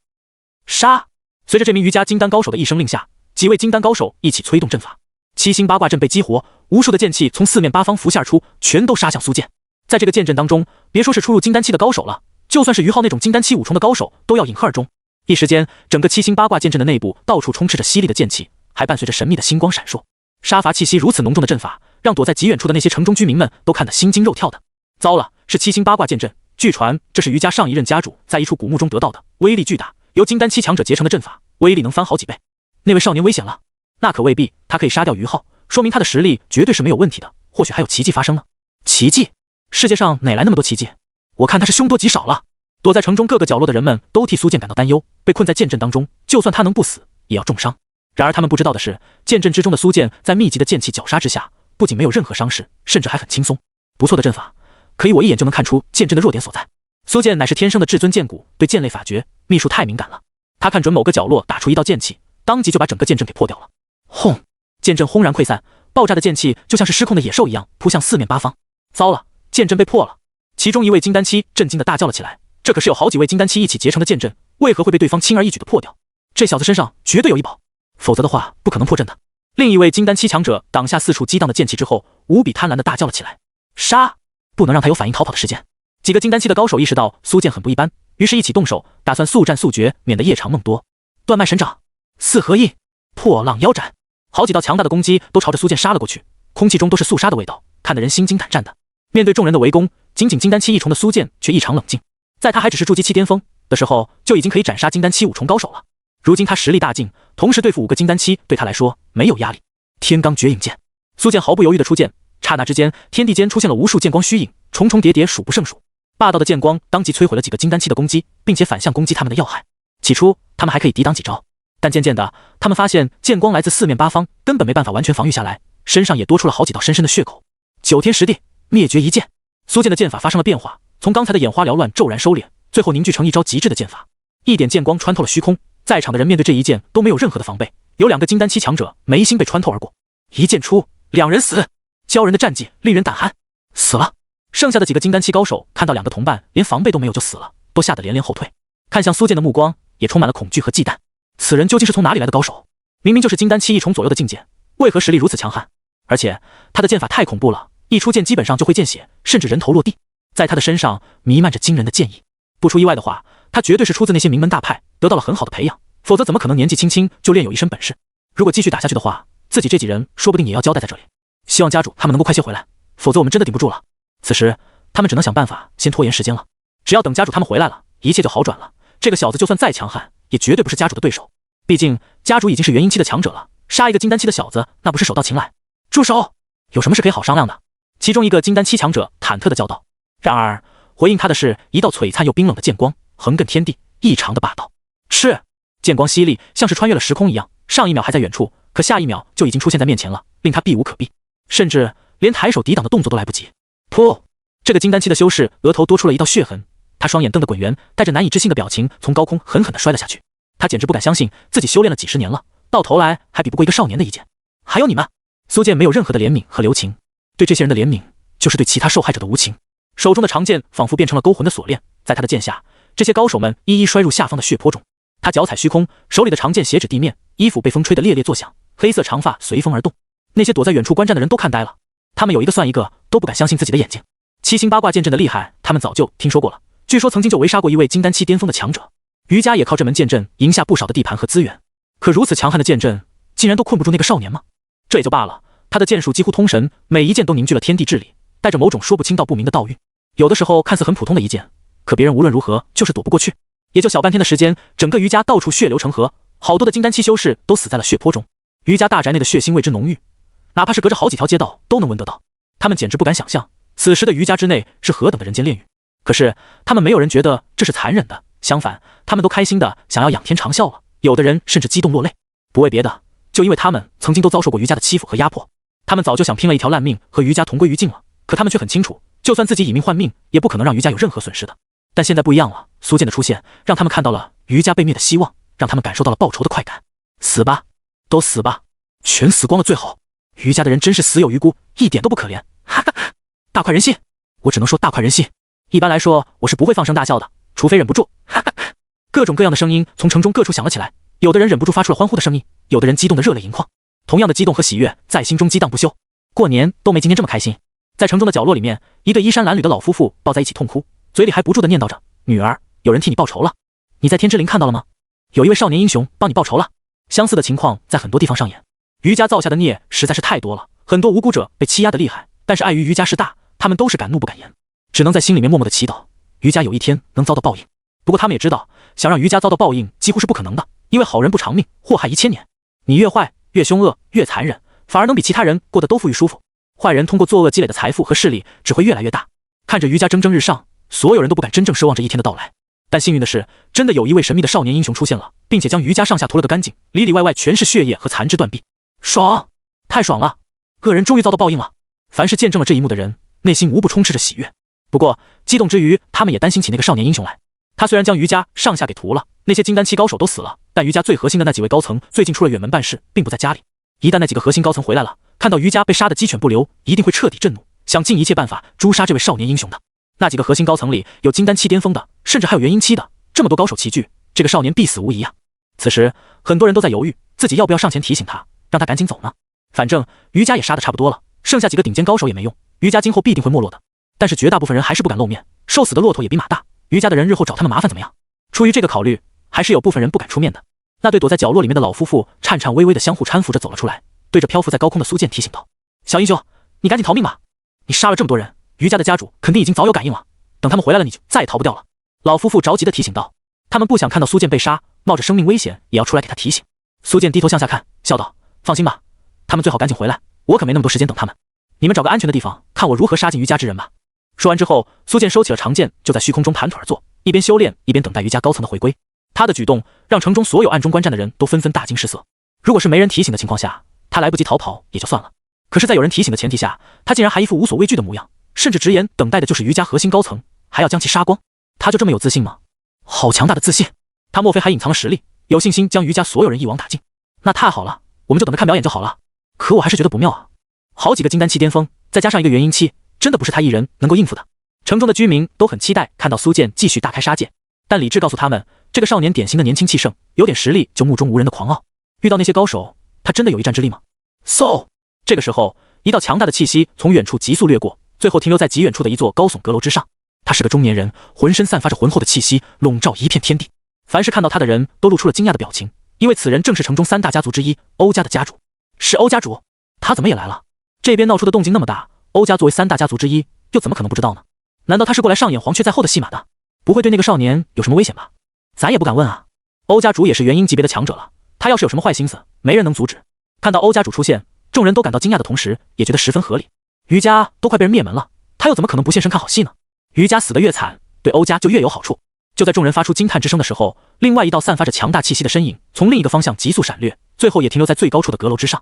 杀！随着这名于家金丹高手的一声令下，几位金丹高手一起催动阵法，七星八卦阵被激活，无数的剑气从四面八方浮现而出，全都杀向苏建。在这个剑阵当中，别说是初入金丹期的高手了，就算是于浩那种金丹期五重的高手都要饮恨而终。一时间，整个七星八卦剑阵的内部到处充斥着犀利的剑气，还伴随着神秘的星光闪烁。杀伐气息如此浓重的阵法，让躲在极远处的那些城中居民们都看得心惊肉跳的。糟了，是七星八卦剑阵，据传这是于家上一任家主在一处古墓中得到的，威力巨大，由金丹期强者结成的阵法，威力能翻好几倍。那位少年危险了，那可未必，他可以杀掉于浩，说明他的实力绝对是没有问题的，或许还有奇迹发生呢。奇迹？世界上哪来那么多奇迹？我看他是凶多吉少了。躲在城中各个角落的人们都替苏建感到担忧，被困在剑阵当中，就算他能不死，也要重伤。然而他们不知道的是，剑阵之中的苏建在密集的剑气绞杀之下，不仅没有任何伤势，甚至还很轻松。不错的阵法，可以我一眼就能看出剑阵的弱点所在。苏建乃是天生的至尊剑骨，对剑类法诀秘术太敏感了。他看准某个角落打出一道剑气，当即就把整个剑阵给破掉了。轰！剑阵轰然溃散，爆炸的剑气就像是失控的野兽一样扑向四面八方。糟了，剑阵被破了！其中一位金丹期震惊的大叫了起来。这可是有好几位金丹期一起结成的剑阵，为何会被对方轻而易举的破掉？这小子身上绝对有异宝，否则的话不可能破阵的。另一位金丹期强者挡下四处激荡的剑气之后，无比贪婪的大叫了起来：杀！不能让他有反应逃跑的时间。几个金丹期的高手意识到苏建很不一般，于是一起动手，打算速战速决，免得夜长梦多。断脉神掌、四合一、破浪腰斩，好几道强大的攻击都朝着苏建杀了过去，空气中都是肃杀的味道，看得人心惊胆战的。面对众人的围攻，仅仅金丹期一重的苏建却异常冷静。在他还只是筑基期巅峰的时候，就已经可以斩杀金丹期五重高手了。如今他实力大进，同时对付5个金丹期，对他来说没有压力。天罡绝影剑，苏建毫不犹豫地出剑，刹那之间，天地间出现了无数剑光虚影，重重叠叠，数不胜数。霸道的剑光当即摧毁了几个金丹期的攻击，并且反向攻击他们的要害。起初，他们还可以抵挡几招，但渐渐的，他们发现剑光来自四面八方，根本没办法完全防御下来，身上也多出了好几道深深的血口。9天10地，灭绝一剑。苏建的剑法发生了变化。从刚才的眼花缭乱骤然收敛，最后凝聚成一招极致的剑法，一点剑光穿透了虚空。在场的人面对这一剑都没有任何的防备，有2个金丹期强者眉心被穿透而过，一剑出，2人死，骄人的战绩令人胆寒。死了，剩下的几个金丹期高手看到2个同伴连防备都没有就死了，都吓得连连后退，看向苏建的目光也充满了恐惧和忌惮。此人究竟是从哪里来的高手？明明就是金丹期1重左右的境界，为何实力如此强悍？而且他的剑法太恐怖了，一出剑基本上就会见血，甚至人头落地。在他的身上弥漫着惊人的剑意，不出意外的话，他绝对是出自那些名门大派，得到了很好的培养，否则怎么可能年纪轻轻就练有一身本事？如果继续打下去的话，自己这几人说不定也要交代在这里。希望家主他们能够快些回来，否则我们真的顶不住了。此时他们只能想办法先拖延时间了，只要等家主他们回来了，一切就好转了。这个小子就算再强悍，也绝对不是家主的对手，毕竟家主已经是元婴期的强者了，杀一个金丹期的小子，那不是手到擒来。住手！有什么事可以好商量的？其中一个金丹期强者忐忑地叫道。然而回应他的是一道璀璨又冰冷的剑光，横亘天地，异常的霸道。是，剑光犀利，像是穿越了时空一样，上一秒还在远处，可下一秒就已经出现在面前了，令他避无可避，甚至连抬手抵挡的动作都来不及。噗！这个金丹期的修士额头多出了一道血痕，他双眼瞪得滚圆，带着难以置信的表情从高空狠狠地摔了下去。他简直不敢相信自己修炼了几十年了，到头来还比不过一个少年的一剑。还有你们！苏剑没有任何的怜悯和留情，对这些人的怜悯就是对其他受害者的无情。手中的长剑仿佛变成了勾魂的锁链，在他的剑下，这些高手们一一摔入下方的血泊中。他脚踩虚空，手里的长剑斜指地面，衣服被风吹得猎猎作响，黑色长发随风而动。那些躲在远处观战的人都看呆了，他们有一个算一个，都不敢相信自己的眼睛。七星八卦剑阵的厉害，他们早就听说过了，据说曾经就围杀过一位金丹期巅峰的强者。瑜伽也靠这门剑阵赢下不少的地盘和资源，可如此强悍的剑阵，竟然都困不住那个少年吗？这也就罢了，他的剑术几乎通神，每一剑都凝聚了天地之理，带着某种说不清道不明的道韵。有的时候看似很普通的一剑，可别人无论如何就是躲不过去。也就小半天的时间，整个瑜伽到处血流成河，好多的金丹期修士都死在了血泊中。瑜伽大宅内的血腥为之浓郁，哪怕是隔着好几条街道都能闻得到。他们简直不敢想象，此时的瑜伽之内是何等的人间炼狱。可是他们没有人觉得这是残忍的，相反，他们都开心的想要仰天长啸了。有的人甚至激动落泪，不为别的，就因为他们曾经都遭受过瑜伽的欺负和压迫。他们早就想拼了一条烂命和瑜伽同归于尽了，可他们却很清楚，就算自己以命换命，也不可能让瑜伽有任何损失的。但现在不一样了，苏剑的出现让他们看到了瑜伽被灭的希望，让他们感受到了报仇的快感。死吧，都死吧，全死光了最好。瑜伽的人真是死有余辜，一点都不可怜。哈哈，大快人心！我只能说大快人心。一般来说，我是不会放声大笑的，除非忍不住。哈哈，各种各样的声音从城中各处响了起来，有的人忍不住发出了欢呼的声音，有的人激动的热泪盈眶。同样的激动和喜悦在心中激荡不休。过年都没今天这么开心。在城中的角落里面，一对衣衫褴褛的老夫妇抱在一起痛哭，嘴里还不住地念叨着：“女儿，有人替你报仇了。你在天之灵看到了吗？有一位少年英雄帮你报仇了。”相似的情况在很多地方上演。瑜伽造下的孽实在是太多了，很多无辜者被欺压得厉害，但是碍于瑜伽势大，他们都是敢怒不敢言，只能在心里面默默地祈祷，瑜伽有一天能遭到报应。不过他们也知道，想让瑜伽遭到报应几乎是不可能的，因为好人不长命，祸害1000年。你越坏，越凶恶，越残忍，反而能比其他人过得都富裕舒服。坏人通过作恶积累的财富和势力只会越来越大。看着瑜伽蒸蒸日上，所有人都不敢真正奢望这一天的到来。但幸运的是，真的有一位神秘的少年英雄出现了，并且将瑜伽上下涂了个干净，里里外外全是血液和残肢断臂。爽，太爽了！恶人终于遭到报应了。凡是见证了这一幕的人，内心无不充斥着喜悦。不过激动之余，他们也担心起那个少年英雄来。他虽然将瑜伽上下给屠了，那些金丹期高手都死了，但瑜伽最核心的那几位高层最近出了远门办事，并不在家里。一旦那几个核心高层回来了，看到瑜伽被杀得鸡犬不留，一定会彻底震怒，想尽一切办法诛杀这位少年英雄的。那几个核心高层里有金丹期巅峰的，甚至还有元婴期的，这么多高手齐聚，这个少年必死无疑啊！此时很多人都在犹豫，自己要不要上前提醒他，让他赶紧走呢？反正瑜伽也杀得差不多了，剩下几个顶尖高手也没用，瑜伽今后必定会没落的。但是绝大部分人还是不敢露面，瘦死的骆驼也比马大，瑜伽的人日后找他们麻烦怎么样？出于这个考虑，还是有部分人不敢出面的。那对躲在角落里面的老夫妇颤颤巍巍的相互搀扶着走了出来，对着漂浮在高空的苏剑提醒道：“小英雄，你赶紧逃命吧！你杀了这么多人，瑜伽的家主肯定已经早有感应了，等他们回来了，你就再也逃不掉了。”老夫妇着急地提醒道，他们不想看到苏剑被杀，冒着生命危险也要出来给他提醒。苏剑低头向下看，笑道：“放心吧，他们最好赶紧回来，我可没那么多时间等他们。你们找个安全的地方，看我如何杀尽瑜伽之人吧。”说完之后，苏剑收起了长剑，就在虚空中盘腿而坐，一边修炼一边等待瑜伽高层的回归。他的举动让城中所有暗中观战的人都纷纷大惊失色。如果是没人提醒的情况下，他来不及逃跑也就算了，可是在有人提醒的前提下，他竟然还一副无所畏惧的模样，甚至直言等待的就是瑜伽核心高层，还要将其杀光。他就这么有自信吗？好强大的自信！他莫非还隐藏了实力，有信心将瑜伽所有人一网打尽？那太好了，我们就等着看表演就好了。可我还是觉得不妙啊，好几个金丹期巅峰，再加上一个元婴期，真的不是他一人能够应付的。城中的居民都很期待看到苏剑继续大开杀戒，但理智告诉他们，这个少年典型的年轻气盛，有点实力就目中无人的狂傲，遇到那些高手，他真的有一战之力吗？这个时候，一道强大的气息从远处急速掠过，最后停留在极远处的一座高耸阁楼之上。他是个中年人，浑身散发着浑厚的气息，笼罩一片天地。凡是看到他的人都露出了惊讶的表情，因为此人正是城中3大家族之一欧家的家主。是欧家主？他怎么也来了？这边闹出的动静那么大，欧家作为3大家族之一，又怎么可能不知道呢？难道他是过来上演黄雀在后的戏码的？不会对那个少年有什么危险吧？咱也不敢问啊。欧家主也是元婴级别的强者了，他要是有什么坏心思，没人能阻止。看到欧家主出现，众人都感到惊讶的同时，也觉得十分合理。于家都快被人灭门了，他又怎么可能不现身看好戏呢？于家死得越惨，对欧家就越有好处。就在众人发出惊叹之声的时候，另外一道散发着强大气息的身影从另一个方向急速闪掠，最后也停留在最高处的阁楼之上。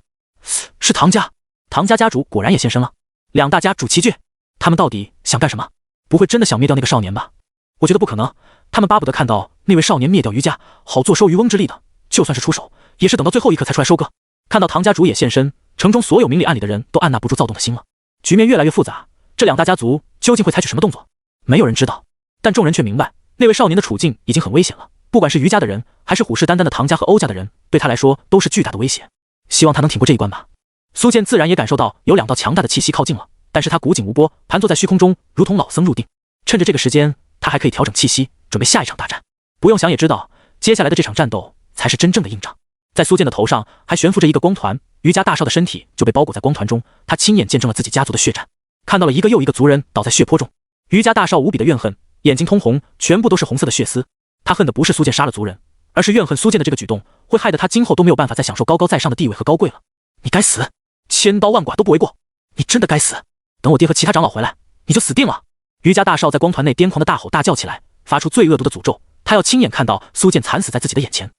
是唐家，唐家家主果然也现身了。两大家主齐聚，他们到底想干什么？不会真的想灭掉那个少年吧？我觉得不可能，他们巴不得看到那位少年灭掉于家，好坐收渔翁之利的。就算是出手，也是等到最后一刻才出来收割。看到唐家主也现身，城中所有明里暗里的人都按捺不住躁动的心了。局面越来越复杂，这两大家族究竟会采取什么动作？没有人知道，但众人却明白，那位少年的处境已经很危险了。不管是于家的人，还是虎视眈眈的唐家和欧家的人，对他来说都是巨大的威胁。希望他能挺过这一关吧。苏剑自然也感受到有两道强大的气息靠近了，但是他古井无波，盘坐在虚空中，如同老僧入定。趁着这个时间，他还可以调整气息，准备下一场大战。不用想也知道，接下来的这场战斗才是真正的硬仗。在苏剑的头上还悬浮着一个光团，于家大少的身体就被包裹在光团中，他亲眼见证了自己家族的血战，看到了一个又一个族人倒在血泊中。于家大少无比的怨恨，眼睛通红，全部都是红色的血丝。他恨的不是苏剑杀了族人，而是怨恨苏剑的这个举动会害得他今后都没有办法再享受高高在上的地位和高贵了。你该死，千刀万剐都不为过，你真的该死！等我爹和其他长老回来，你就死定了！于家大少在光团内癫狂的大吼大叫起来，发出最恶毒的诅咒，他要亲眼看到苏剑惨死在自己的眼前。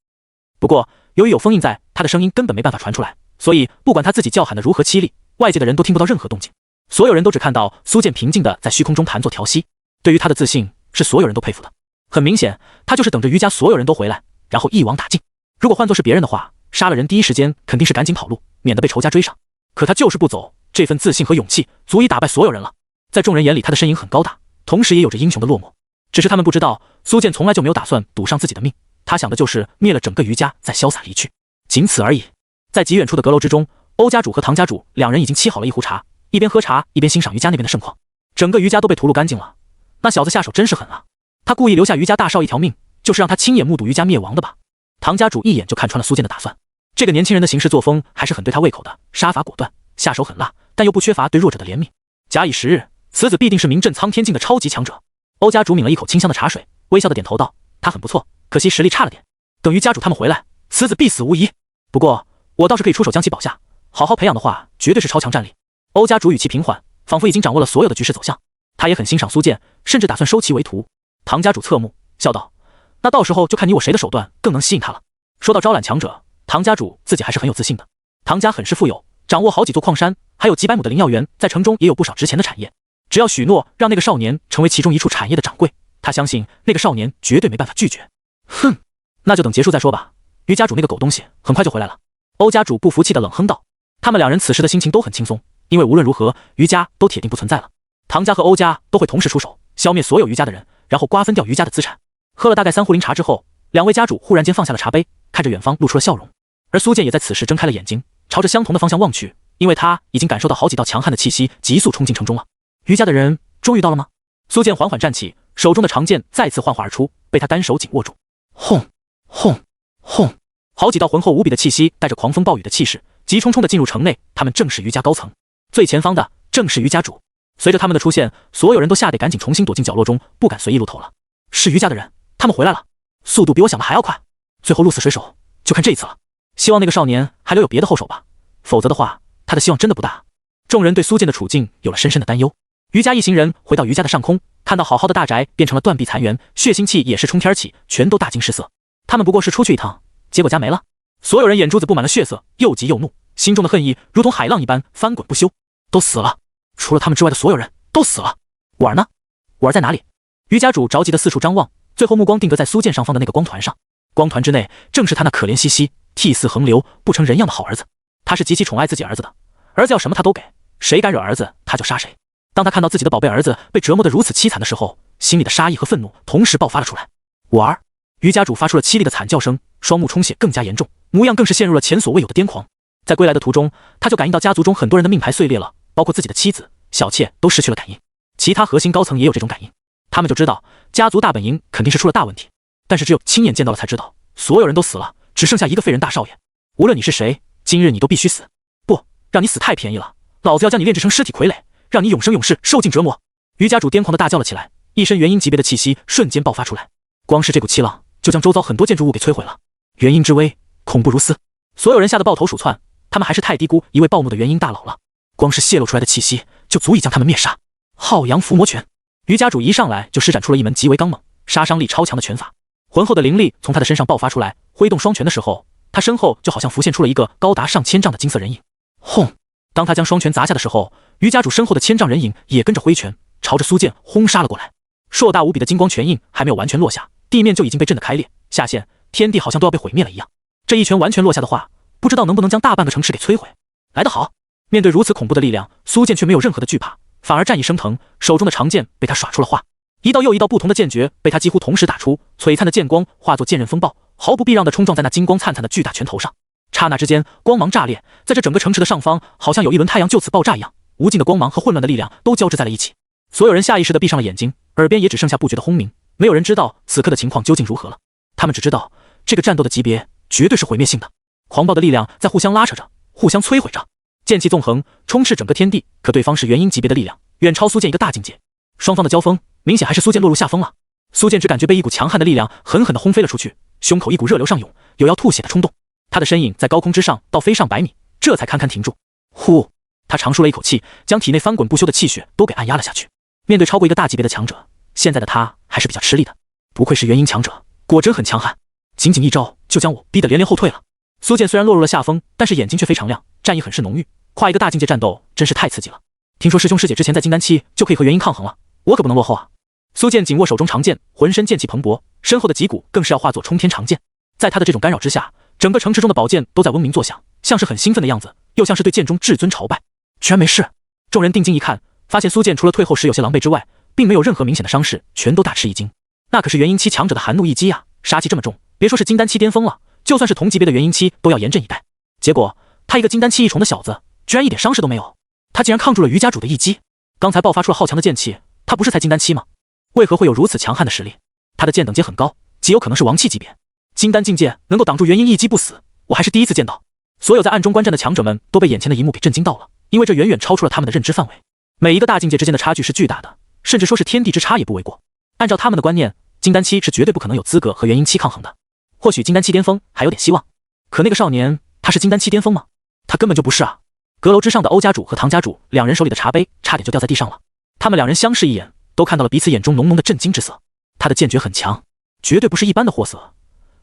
不过由于有封印在，他的声音根本没办法传出来，所以不管他自己叫喊的如何凄厉，外界的人都听不到任何动静。所有人都只看到苏剑平静的在虚空中盘坐调息，对于他的自信是所有人都佩服的。很明显，他就是等着于家所有人都回来，然后一网打尽。如果换作是别人的话，杀了人第一时间肯定是赶紧跑路，免得被仇家追上。可他就是不走，这份自信和勇气足以打败所有人了。在众人眼里，他的身影很高大，同时也有着英雄的落寞。只是他们不知道，苏剑从来就没有打算赌上自己的命，他想的就是灭了整个于家，再潇洒离去，仅此而已。在极远处的阁楼之中，欧家主和唐家主两人已经沏好了一壶茶，一边喝茶一边欣赏于家那边的盛况。整个于家都被屠戮干净了，那小子下手真是狠啊！他故意留下于家大少一条命，就是让他亲眼目睹于家灭亡的吧？唐家主一眼就看穿了苏剑的打算，这个年轻人的行事作风还是很对他胃口的，杀伐果断，下手狠辣，但又不缺乏对弱者的怜悯。假以时日，此子必定是名震苍天境的超级强者。欧家主抿了一口清香的茶水，微笑的点头道：“他很不错，可惜实力差了点。等于家主他们回来，此子必死无疑。不过我倒是可以出手将其保下，好好培养的话，绝对是超强战力。”欧家主语气平缓，仿佛已经掌握了所有的局势走向。他也很欣赏苏剑，甚至打算收其为徒。唐家主侧目笑道：“那到时候就看你我谁的手段更能吸引他了。”说到招揽强者，唐家主自己还是很有自信的。唐家很是富有，掌握好几座矿山，还有几百亩的灵药园，在城中也有不少值钱的产业。只要许诺让那个少年成为其中一处产业的掌柜，他相信那个少年绝对没办法拒绝。哼，那就等结束再说吧。于家主那个狗东西很快就回来了。欧家主不服气的冷哼道。他们两人此时的心情都很轻松，因为无论如何，于家都铁定不存在了。唐家和欧家都会同时出手，消灭所有于家的人，然后瓜分掉于家的资产。喝了大概3壶灵茶之后，两位家主忽然间放下了茶杯，看着远方露出了笑容。而苏剑也在此时睁开了眼睛，朝着相同的方向望去，因为他已经感受到好几道强悍的气息急速冲进城中了。于家的人终于到了吗？苏剑缓缓站起，手中的长剑再次幻化而出，被他单手紧握住。轰轰轰！好几道浑厚无比的气息带着狂风暴雨的气势，急冲冲地进入城内。他们正是于家高层，最前方的正是于家主。随着他们的出现，所有人都吓得赶紧重新躲进角落中，不敢随意露头了。是于家的人，他们回来了，速度比我想的还要快。最后鹿死谁手，就看这一次了。希望那个少年还留有别的后手吧，否则的话，他的希望真的不大。众人对苏剑的处境有了深深的担忧。于家一行人回到于家的上空，看到好好的大宅变成了断壁残垣，血腥气也是冲天起，全都大惊失色。他们不过是出去一趟，结果家没了。所有人眼珠子布满了血色，又急又怒，心中的恨意如同海浪一般翻滚不休。都死了，除了他们之外的所有人都死了。我儿呢？我儿在哪里？于家主着急的四处张望，最后目光定格在苏剑上方的那个光团上。光团之内正是他那可怜兮兮、涕泗横流、不成人样的好儿子。他是极其宠爱自己儿子的，儿子要什么他都给，谁敢惹儿子他就杀谁。当他看到自己的宝贝儿子被折磨得如此凄惨的时候，心里的杀意和愤怒同时爆发了出来。我儿！于家主发出了凄厉的惨叫声，双目充血更加严重，模样更是陷入了前所未有的癫狂。在归来的途中，他就感应到家族中很多人的命牌碎裂了，包括自己的妻子、小妾都失去了感应。其他核心高层也有这种感应，他们就知道家族大本营肯定是出了大问题。但是只有亲眼见到了才知道，所有人都死了，只剩下一个废人大少爷。无论你是谁，今日你都必须死。不让你死太便宜了，老子要将你炼制成尸体傀儡，让你永生永世受尽折磨。于家主癫狂地大叫了起来，一身元婴级别的气息瞬间爆发出来，光是这股气浪就将周遭很多建筑物给摧毁了。元婴之威恐怖如斯，所有人吓得抱头鼠窜，他们还是太低估一位暴怒的元婴大佬了。光是泄露出来的气息就足以将他们灭杀。浩洋伏魔拳，于家主一上来就施展出了一门极为刚猛、杀伤力超强的拳法，浑厚的灵力从他的身上爆发出来。挥动双拳的时候，他身后就好像浮现出了一个高达上千丈的金色人影。轰！当他将双拳砸下的时候，于家主身后的千丈人影也跟着挥拳，朝着苏剑轰杀了过来。硕大无比的金光拳印还没有完全落下，地面就已经被震得开裂，下陷，天地好像都要被毁灭了一样。这一拳完全落下的话，不知道能不能将大半个城池给摧毁。来得好！面对如此恐怖的力量，苏剑却没有任何的惧怕，反而战意升腾，手中的长剑被他耍出了花，一道又一道不同的剑诀被他几乎同时打出，璀璨的剑光化作剑刃风暴，毫不避让地冲撞在那金光灿灿的巨大拳头上。刹那之间，光芒炸裂，在这整个城池的上方，好像有一轮太阳就此爆炸一样，无尽的光芒和混乱的力量都交织在了一起。所有人下意识地闭上了眼睛，耳边也只剩下不绝的轰鸣，没有人知道此刻的情况究竟如何了。他们只知道，这个战斗的级别绝对是毁灭性的，狂暴的力量在互相拉扯着，互相摧毁着，剑气纵横，充斥整个天地。可对方是元婴级别的力量，远超苏剑一个大境界。双方的交锋，明显还是苏剑落入下风了。苏剑只感觉被一股强悍的力量狠狠地轰飞了出去，胸口一股热流上涌，有要吐血的冲动。他的身影在高空之上倒飞上百米，这才堪堪停住。呼，他长舒了一口气，将体内翻滚不休的气血都给按压了下去。面对超过一个大级别的强者，现在的他还是比较吃力的。不愧是元婴强者，果真很强悍，仅仅一招就将我逼得连连后退了。苏剑虽然落入了下风，但是眼睛却非常亮，战意很是浓郁。跨一个大境界战斗真是太刺激了。听说师兄师姐之前在金丹期就可以和元婴抗衡了，我可不能落后啊！苏剑紧握手中长剑，浑身剑气蓬勃，身后的脊骨更是要化作冲天长剑。在他的这种干扰之下，整个城池中的宝剑都在嗡鸣作响，像是很兴奋的样子，又像是对剑中至尊朝拜。居然没事！众人定睛一看，发现苏剑除了退后时有些狼狈之外，并没有任何明显的伤势，全都大吃一惊。那可是元婴期强者的寒怒一击啊，杀气这么重，别说是金丹期巅峰了，就算是同级别的元婴期都要严阵以待。结果他一个金丹期一重的小子，居然一点伤势都没有，他竟然抗住了于家主的一击。刚才爆发出了浩强的剑气，他不是才金丹期吗？为何会有如此强悍的实力？他的剑等阶很高，极有可能是王气级别。金丹境界能够挡住元婴一击不死，我还是第一次见到。所有在暗中观战的强者们都被眼前的一幕给震惊到了，因为这远远超出了他们的认知范围。每一个大境界之间的差距是巨大的，甚至说是天地之差也不为过。按照他们的观念，金丹期是绝对不可能有资格和元婴期抗衡的。或许金丹期巅峰还有点希望，可那个少年他是金丹期巅峰吗？他根本就不是啊！阁楼之上的欧家主和唐家主两人手里的茶杯差点就掉在地上了。他们两人相视一眼，都看到了彼此眼中浓浓的震惊之色。他的剑诀很强，绝对不是一般的货色。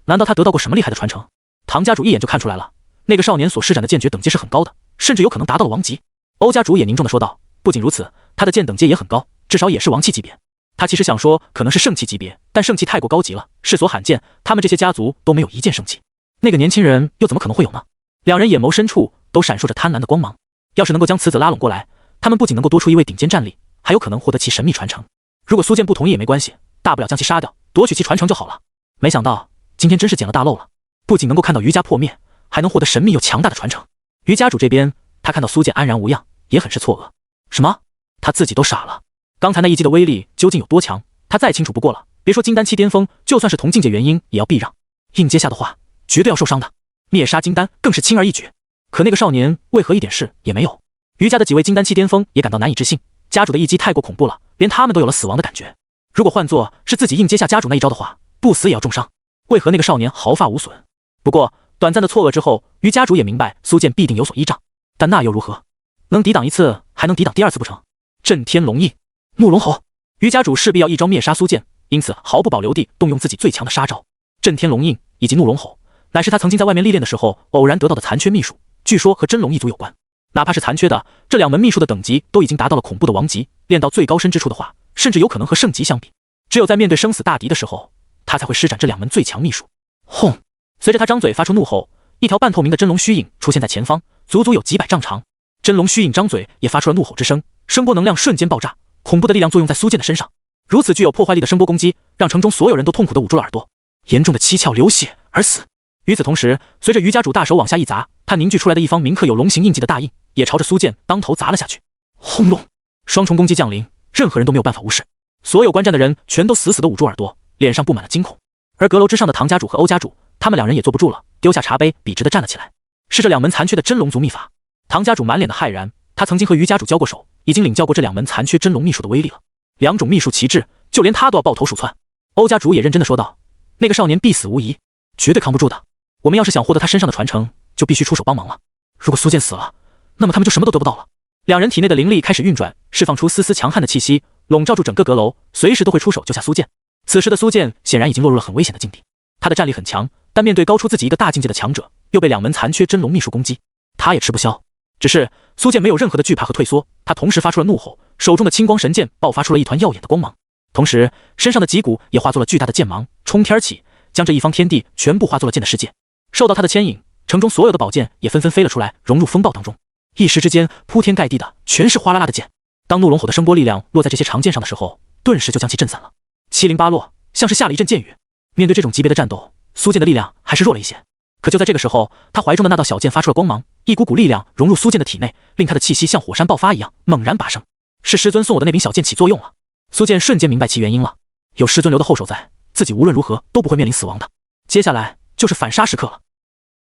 难道他得到过什么厉害的传承？唐家主一眼就看出来了，那个少年所施展的剑诀等阶是很高的，甚至有可能达到了王级。欧家主也凝重地说道，不仅如此，他的剑等阶也很高，至少也是王气级别。他其实想说可能是圣气级别，但圣气太过高级了，世所罕见，他们这些家族都没有一件圣气。那个年轻人又怎么可能会有呢？两人眼眸深处都闪烁着贪婪的光芒。要是能够将此子拉拢过来，他们不仅能够多出一位顶尖战力，还有可能获得其神秘传承。如果苏剑不同意也没关系，大不了将其杀掉，夺取其传承就好了。没想到今天真是捡了大漏了，不仅能够看到于家破灭，还能获得神秘又强大的传承。于家主这边，他看到苏剑安然无恙，也很是错愕。什么？他自己都傻了。刚才那一击的威力究竟有多强，他再清楚不过了。别说金丹期巅峰，就算是同境界元婴也要避让，硬接下的话绝对要受伤的。灭杀金丹更是轻而易举，可那个少年为何一点事也没有？于家的几位金丹期巅峰也感到难以置信，家主的一击太过恐怖了，连他们都有了死亡的感觉。如果换作是自己硬接下家主那一招的话，不死也要重伤。为何那个少年毫发无损？不过短暂的错愕之后，于家主也明白苏剑必定有所依仗，但那又如何？能抵挡一次，还能抵挡第二次不成？震天龙印，怒龙吼！于家主势必要一招灭杀苏剑，因此毫不保留地动用自己最强的杀招震天龙印以及怒龙吼，乃是他曾经在外面历练的时候偶然得到的残缺秘术，据说和真龙一族有关。哪怕是残缺的，这两门秘术的等级都已经达到了恐怖的王级，练到最高深之处的话，甚至有可能和圣级相比。只有在面对生死大敌的时候，他才会施展这两门最强秘术。轰！随着他张嘴发出怒吼，一条半透明的真龙虚影出现在前方，足足有几百丈长。真龙虚影张嘴也发出了怒吼之声，声波能量瞬间爆炸，恐怖的力量作用在苏剑的身上。如此具有破坏力的声波攻击，让城中所有人都痛苦地捂住了耳朵，严重的七窍流血而死。与此同时，随着于家主大手往下一砸，他凝聚出来的一方铭刻有龙形印记的大印也朝着苏剑当头砸了下去。轰隆！双重攻击降临，任何人都没有办法无视。所有观战的人全都死死地捂住耳朵，脸上布满了惊恐。而阁楼之上的唐家主和欧家主，他们两人也坐不住了，丢下茶杯，笔直地站了起来。是这两门残缺的真龙族秘法。唐家主满脸的骇然，他曾经和于家主交过手，已经领教过这两门残缺真龙秘术的威力了。两种秘术齐至，就连他都要抱头鼠窜。欧家主也认真地说道：“那个少年必死无疑，绝对扛不住的。我们要是想获得他身上的传承，就必须出手帮忙了。如果苏剑死了，那么他们就什么都得不到了。”两人体内的灵力开始运转，释放出丝丝强悍的气息，笼罩住整个阁楼，随时都会出手救下苏建。此时的苏建显然已经落入了很危险的境地，他的战力很强，但面对高出自己一个大境界的强者，又被两门残缺真龙秘术攻击，他也吃不消。只是苏建没有任何的惧怕和退缩，他同时发出了怒吼，手中的青光神剑爆发出了一团耀眼的光芒，同时身上的脊骨也化作了巨大的剑芒，冲天起，将这一方天地全部化作了剑的世界。受到他的牵引，城中所有的宝剑也纷纷飞了出来，融入风暴当中。一时之间，铺天盖地的全是哗啦啦的剑。当怒龙吼的声波力量落在这些长剑上的时候，顿时就将其震散了，七零八落，像是下了一阵剑雨。面对这种级别的战斗，苏建的力量还是弱了一些。可就在这个时候，他怀中的那道小剑发出了光芒，一股股力量融入苏建的体内，令他的气息像火山爆发一样猛然拔升。是师尊送我的那柄小剑起作用了。苏建瞬间明白其原因了，有师尊留的后手在，自己无论如何都不会面临死亡的。接下来就是反杀时刻了。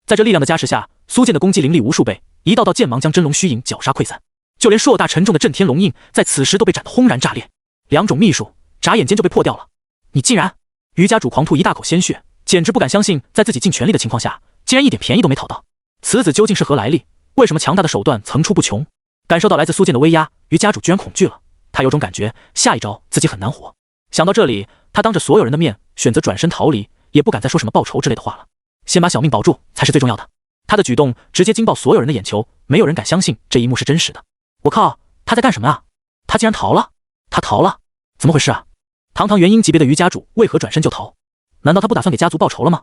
在这力量的加持下，苏建的攻击凌厉无数倍，一道道剑芒将真龙虚影绞杀溃散，就连硕大沉重的震天龙印在此时都被斩得轰然炸裂。两种秘术眨眼间就被破掉了。你竟然！余家主狂吐一大口鲜血，简直不敢相信，在自己尽全力的情况下，竟然一点便宜都没讨到。此子究竟是何来历？为什么强大的手段层出不穷？感受到来自苏建的威压，余家主居然恐惧了。他有种感觉，下一招自己很难活。想到这里，他当着所有人的面选择转身逃离，也不敢再说什么报仇之类的话了。先把小命保住才是最重要的。他的举动直接惊爆所有人的眼球，没有人敢相信这一幕是真实的。我靠，他在干什么啊？他竟然逃了！他逃了？怎么回事啊？堂堂元婴级别的余家主为何转身就逃？难道他不打算给家族报仇了吗？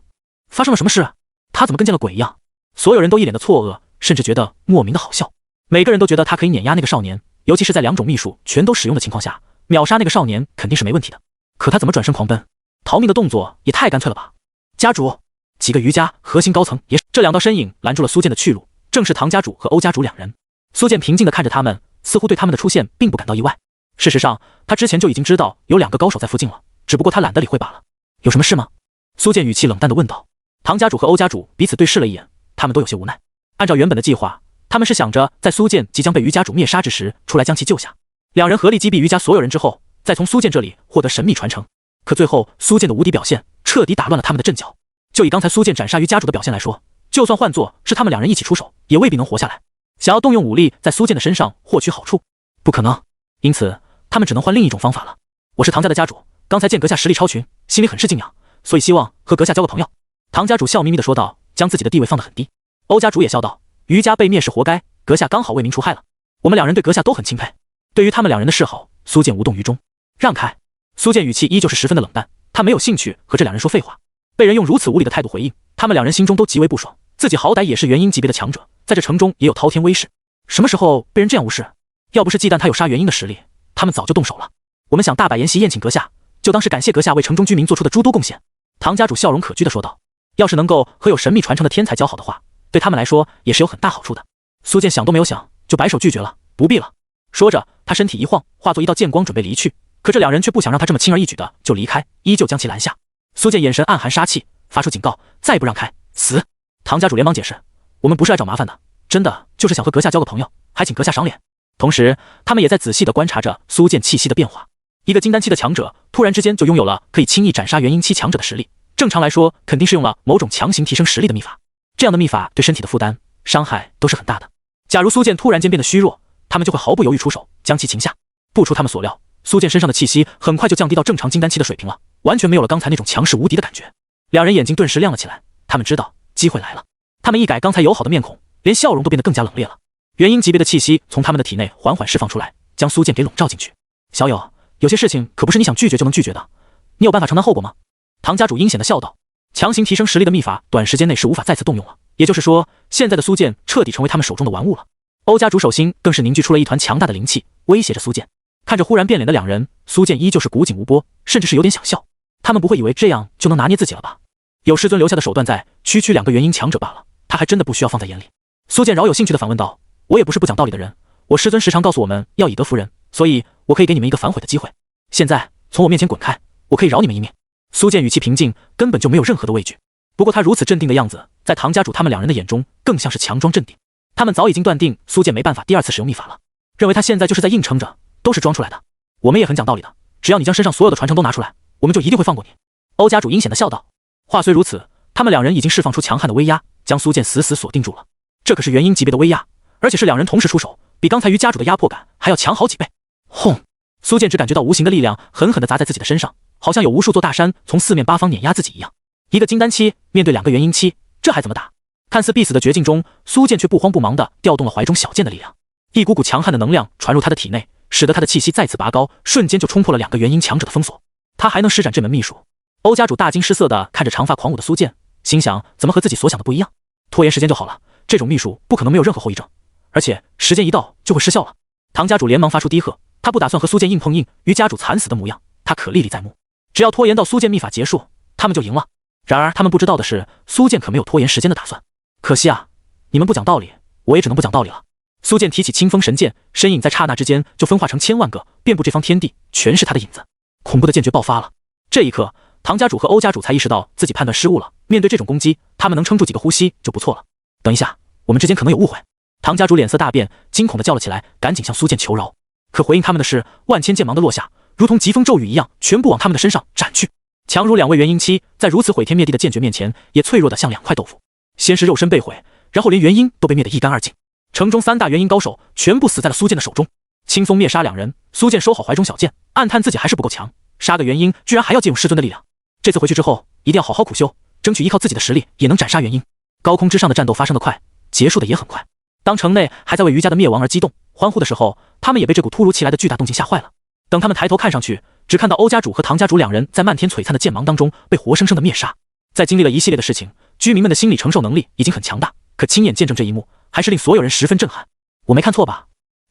发生了什么事？他怎么跟见了鬼一样？所有人都一脸的错愕，甚至觉得莫名的好笑。每个人都觉得他可以碾压那个少年，尤其是在两种秘术全都使用的情况下，秒杀那个少年肯定是没问题的。可他怎么转身狂奔？逃命的动作也太干脆了吧！家主，几个余家核心高层也是。这两道身影拦住了苏建的去路，正是唐家主和欧家主两人。苏建平静地看着他们，似乎对他们的出现并不感到意外。事实上，他之前就已经知道有两个高手在附近了，只不过他懒得理会罢了。有什么事吗？苏建语气冷淡地问道。唐家主和欧家主彼此对视了一眼，他们都有些无奈。按照原本的计划，他们是想着在苏建即将被余家主灭杀之时出来将其救下，两人合力击毙余家所有人之后，再从苏建这里获得神秘传承。可最后苏建的无敌表现彻底打乱了他们的阵脚。就以刚才苏建斩杀余家主的表现来说，就算换作是他们两人一起出手，也未必能活下来。想要动用武力在苏建的身上获取好处，不可能。因此他们只能换另一种方法了。我是唐家的家主，刚才见阁下实力超群，心里很是敬仰，所以希望和阁下交个朋友。唐家主笑眯眯地说道，将自己的地位放得很低。欧家主也笑道，余家被灭是活该，阁下刚好为民除害了，我们两人对阁下都很钦佩。对于他们两人的示好，苏建无动于衷。让开！苏建语气依旧是十分的冷淡，他没有兴趣和这两人说废话。被人用如此无礼的态度回应，他们两人心中都极为不爽。自己好歹也是元婴级别的强者，在这城中也有滔天威势，什么时候被人这样无视？要不是忌惮他有杀元婴的实力，他们早就动手了。我们想大摆筵席宴请阁下，就当是感谢阁下为城中居民做出的诸多贡献。唐家主笑容可掬地说道。要是能够和有神秘传承的天才交好的话，对他们来说也是有很大好处的。苏建想都没有想，就摆手拒绝了，不必了。说着，他身体一晃，化作一道剑光准备离去。可这两人却不想让他这么轻而易举的就离开，依旧将其拦下。苏建眼神暗含杀气，发出警告，再不让开，死！唐家主连忙解释，我们不是来找麻烦的，真的就是想和阁下交个朋友，还请阁下赏脸。同时他们也在仔细地观察着苏建气息的变化。一个金丹期的强者突然之间就拥有了可以轻易斩杀元婴期强者的实力，正常来说肯定是用了某种强行提升实力的秘法，这样的秘法对身体的负担伤害都是很大的。假如苏建突然间变得虚弱，他们就会毫不犹豫出手将其擒下。不出他们所料，苏建身上的气息很快就降低到正常金丹期的水平了，完全没有了刚才那种强势无敌的感觉。两人眼睛顿时亮了起来，他们知道机会来了。他们一改刚才友好的面孔，连笑容都变得更加冷冽了。元婴级别的气息从他们的体内缓缓释放出来，将苏建给笼罩进去。小友，有些事情可不是你想拒绝就能拒绝的，你有办法承担后果吗？唐家主阴险地笑道。强行提升实力的秘法短时间内是无法再次动用了，也就是说现在的苏建彻底成为他们手中的玩物了。欧家主手心更是凝聚出了一团强大的灵气，威胁着苏建。看着忽然变脸的两人，苏建依旧是古井无波，甚至是有点想笑。他们不会以为这样就能拿捏自己了吧？有师尊留下的手段在，区区两个元婴强者罢了，他还真的不需要放在眼里。苏建饶有兴趣地反问道，我也不是不讲道理的人，我师尊时常告诉我们要以德服人，所以我可以给你们一个反悔的机会。现在从我面前滚开，我可以饶你们一命。苏建语气平静，根本就没有任何的畏惧。不过他如此镇定的样子，在唐家主他们两人的眼中更像是强装镇定。他们早已经断定苏建没办法第二次使用秘法了，认为他现在就是在硬撑着，都是装出来的。我们也很讲道理的，只要你将身上所有的传承都拿出来，我们就一定会放过你。欧家主阴险地笑道。话虽如此，他们两人已经释放出强悍的威压，将苏建死死锁定住了。这可是元婴级别的威压，而且是两人同时出手，比刚才于家主的压迫感还要强好几倍。轰！苏建只感觉到无形的力量狠狠地砸在自己的身上，好像有无数座大山从四面八方碾压自己一样。一个金丹期面对2个元婴期，这还怎么打？看似必死的绝境中，苏建却不慌不忙地调动了怀中小剑的力量，一股股强悍的能量传入他的体内，使得他的气息再次拔高，瞬间就冲破了2个元婴强者的封锁。他还能施展这门秘术？欧家主大惊失色地看着长发狂舞的苏建，心想怎么和自己所想的不一样？拖延时间就好了，这种秘术不可能没有任何后遗症，而且时间一到就会失效了。唐家主连忙发出低喝，他不打算和苏建硬碰硬，于家主惨死的模样，他可历历在目。只要拖延到苏建秘法结束，他们就赢了。然而他们不知道的是，苏建可没有拖延时间的打算。可惜啊，你们不讲道理，我也只能不讲道理了。苏建提起清风神剑，身影在刹那之间就分化成千万个，遍布这方天地，全是他的影子。恐怖的剑诀爆发了。这一刻，唐家主和欧家主才意识到自己判断失误了。面对这种攻击，他们能撑住几个呼吸就不错了。等一下，我们之间可能有误会。唐家主脸色大变，惊恐地叫了起来，赶紧向苏建求饶。可回应他们的是万千剑芒的落下，如同疾风骤雨一样，全部往他们的身上斩去。强如2位元婴期，在如此毁天灭地的剑诀面前，也脆弱得像2块豆腐。先是肉身被毁，然后连元婴都被灭得一干二净。城中3大元婴高手全部死在了苏建的手中。轻松灭杀2人，苏建收好怀中小剑，暗叹自己还是不够强，杀个元婴居然还要借用师尊的力量。这次回去之后，一定要好好苦修，争取依靠自己的实力也能斩杀元婴。高空之上的战斗发生得快，结束的也很快。当城内还在为于家的灭亡而激动欢呼的时候，他们也被这股突如其来的巨大动静吓坏了。等他们抬头看上去，只看到欧家主和唐家主2人在漫天璀璨的剑芒当中被活生生的灭杀。在经历了一系列的事情，居民们的心理承受能力已经很强大，可亲眼见证这一幕，还是令所有人十分震撼。我没看错吧？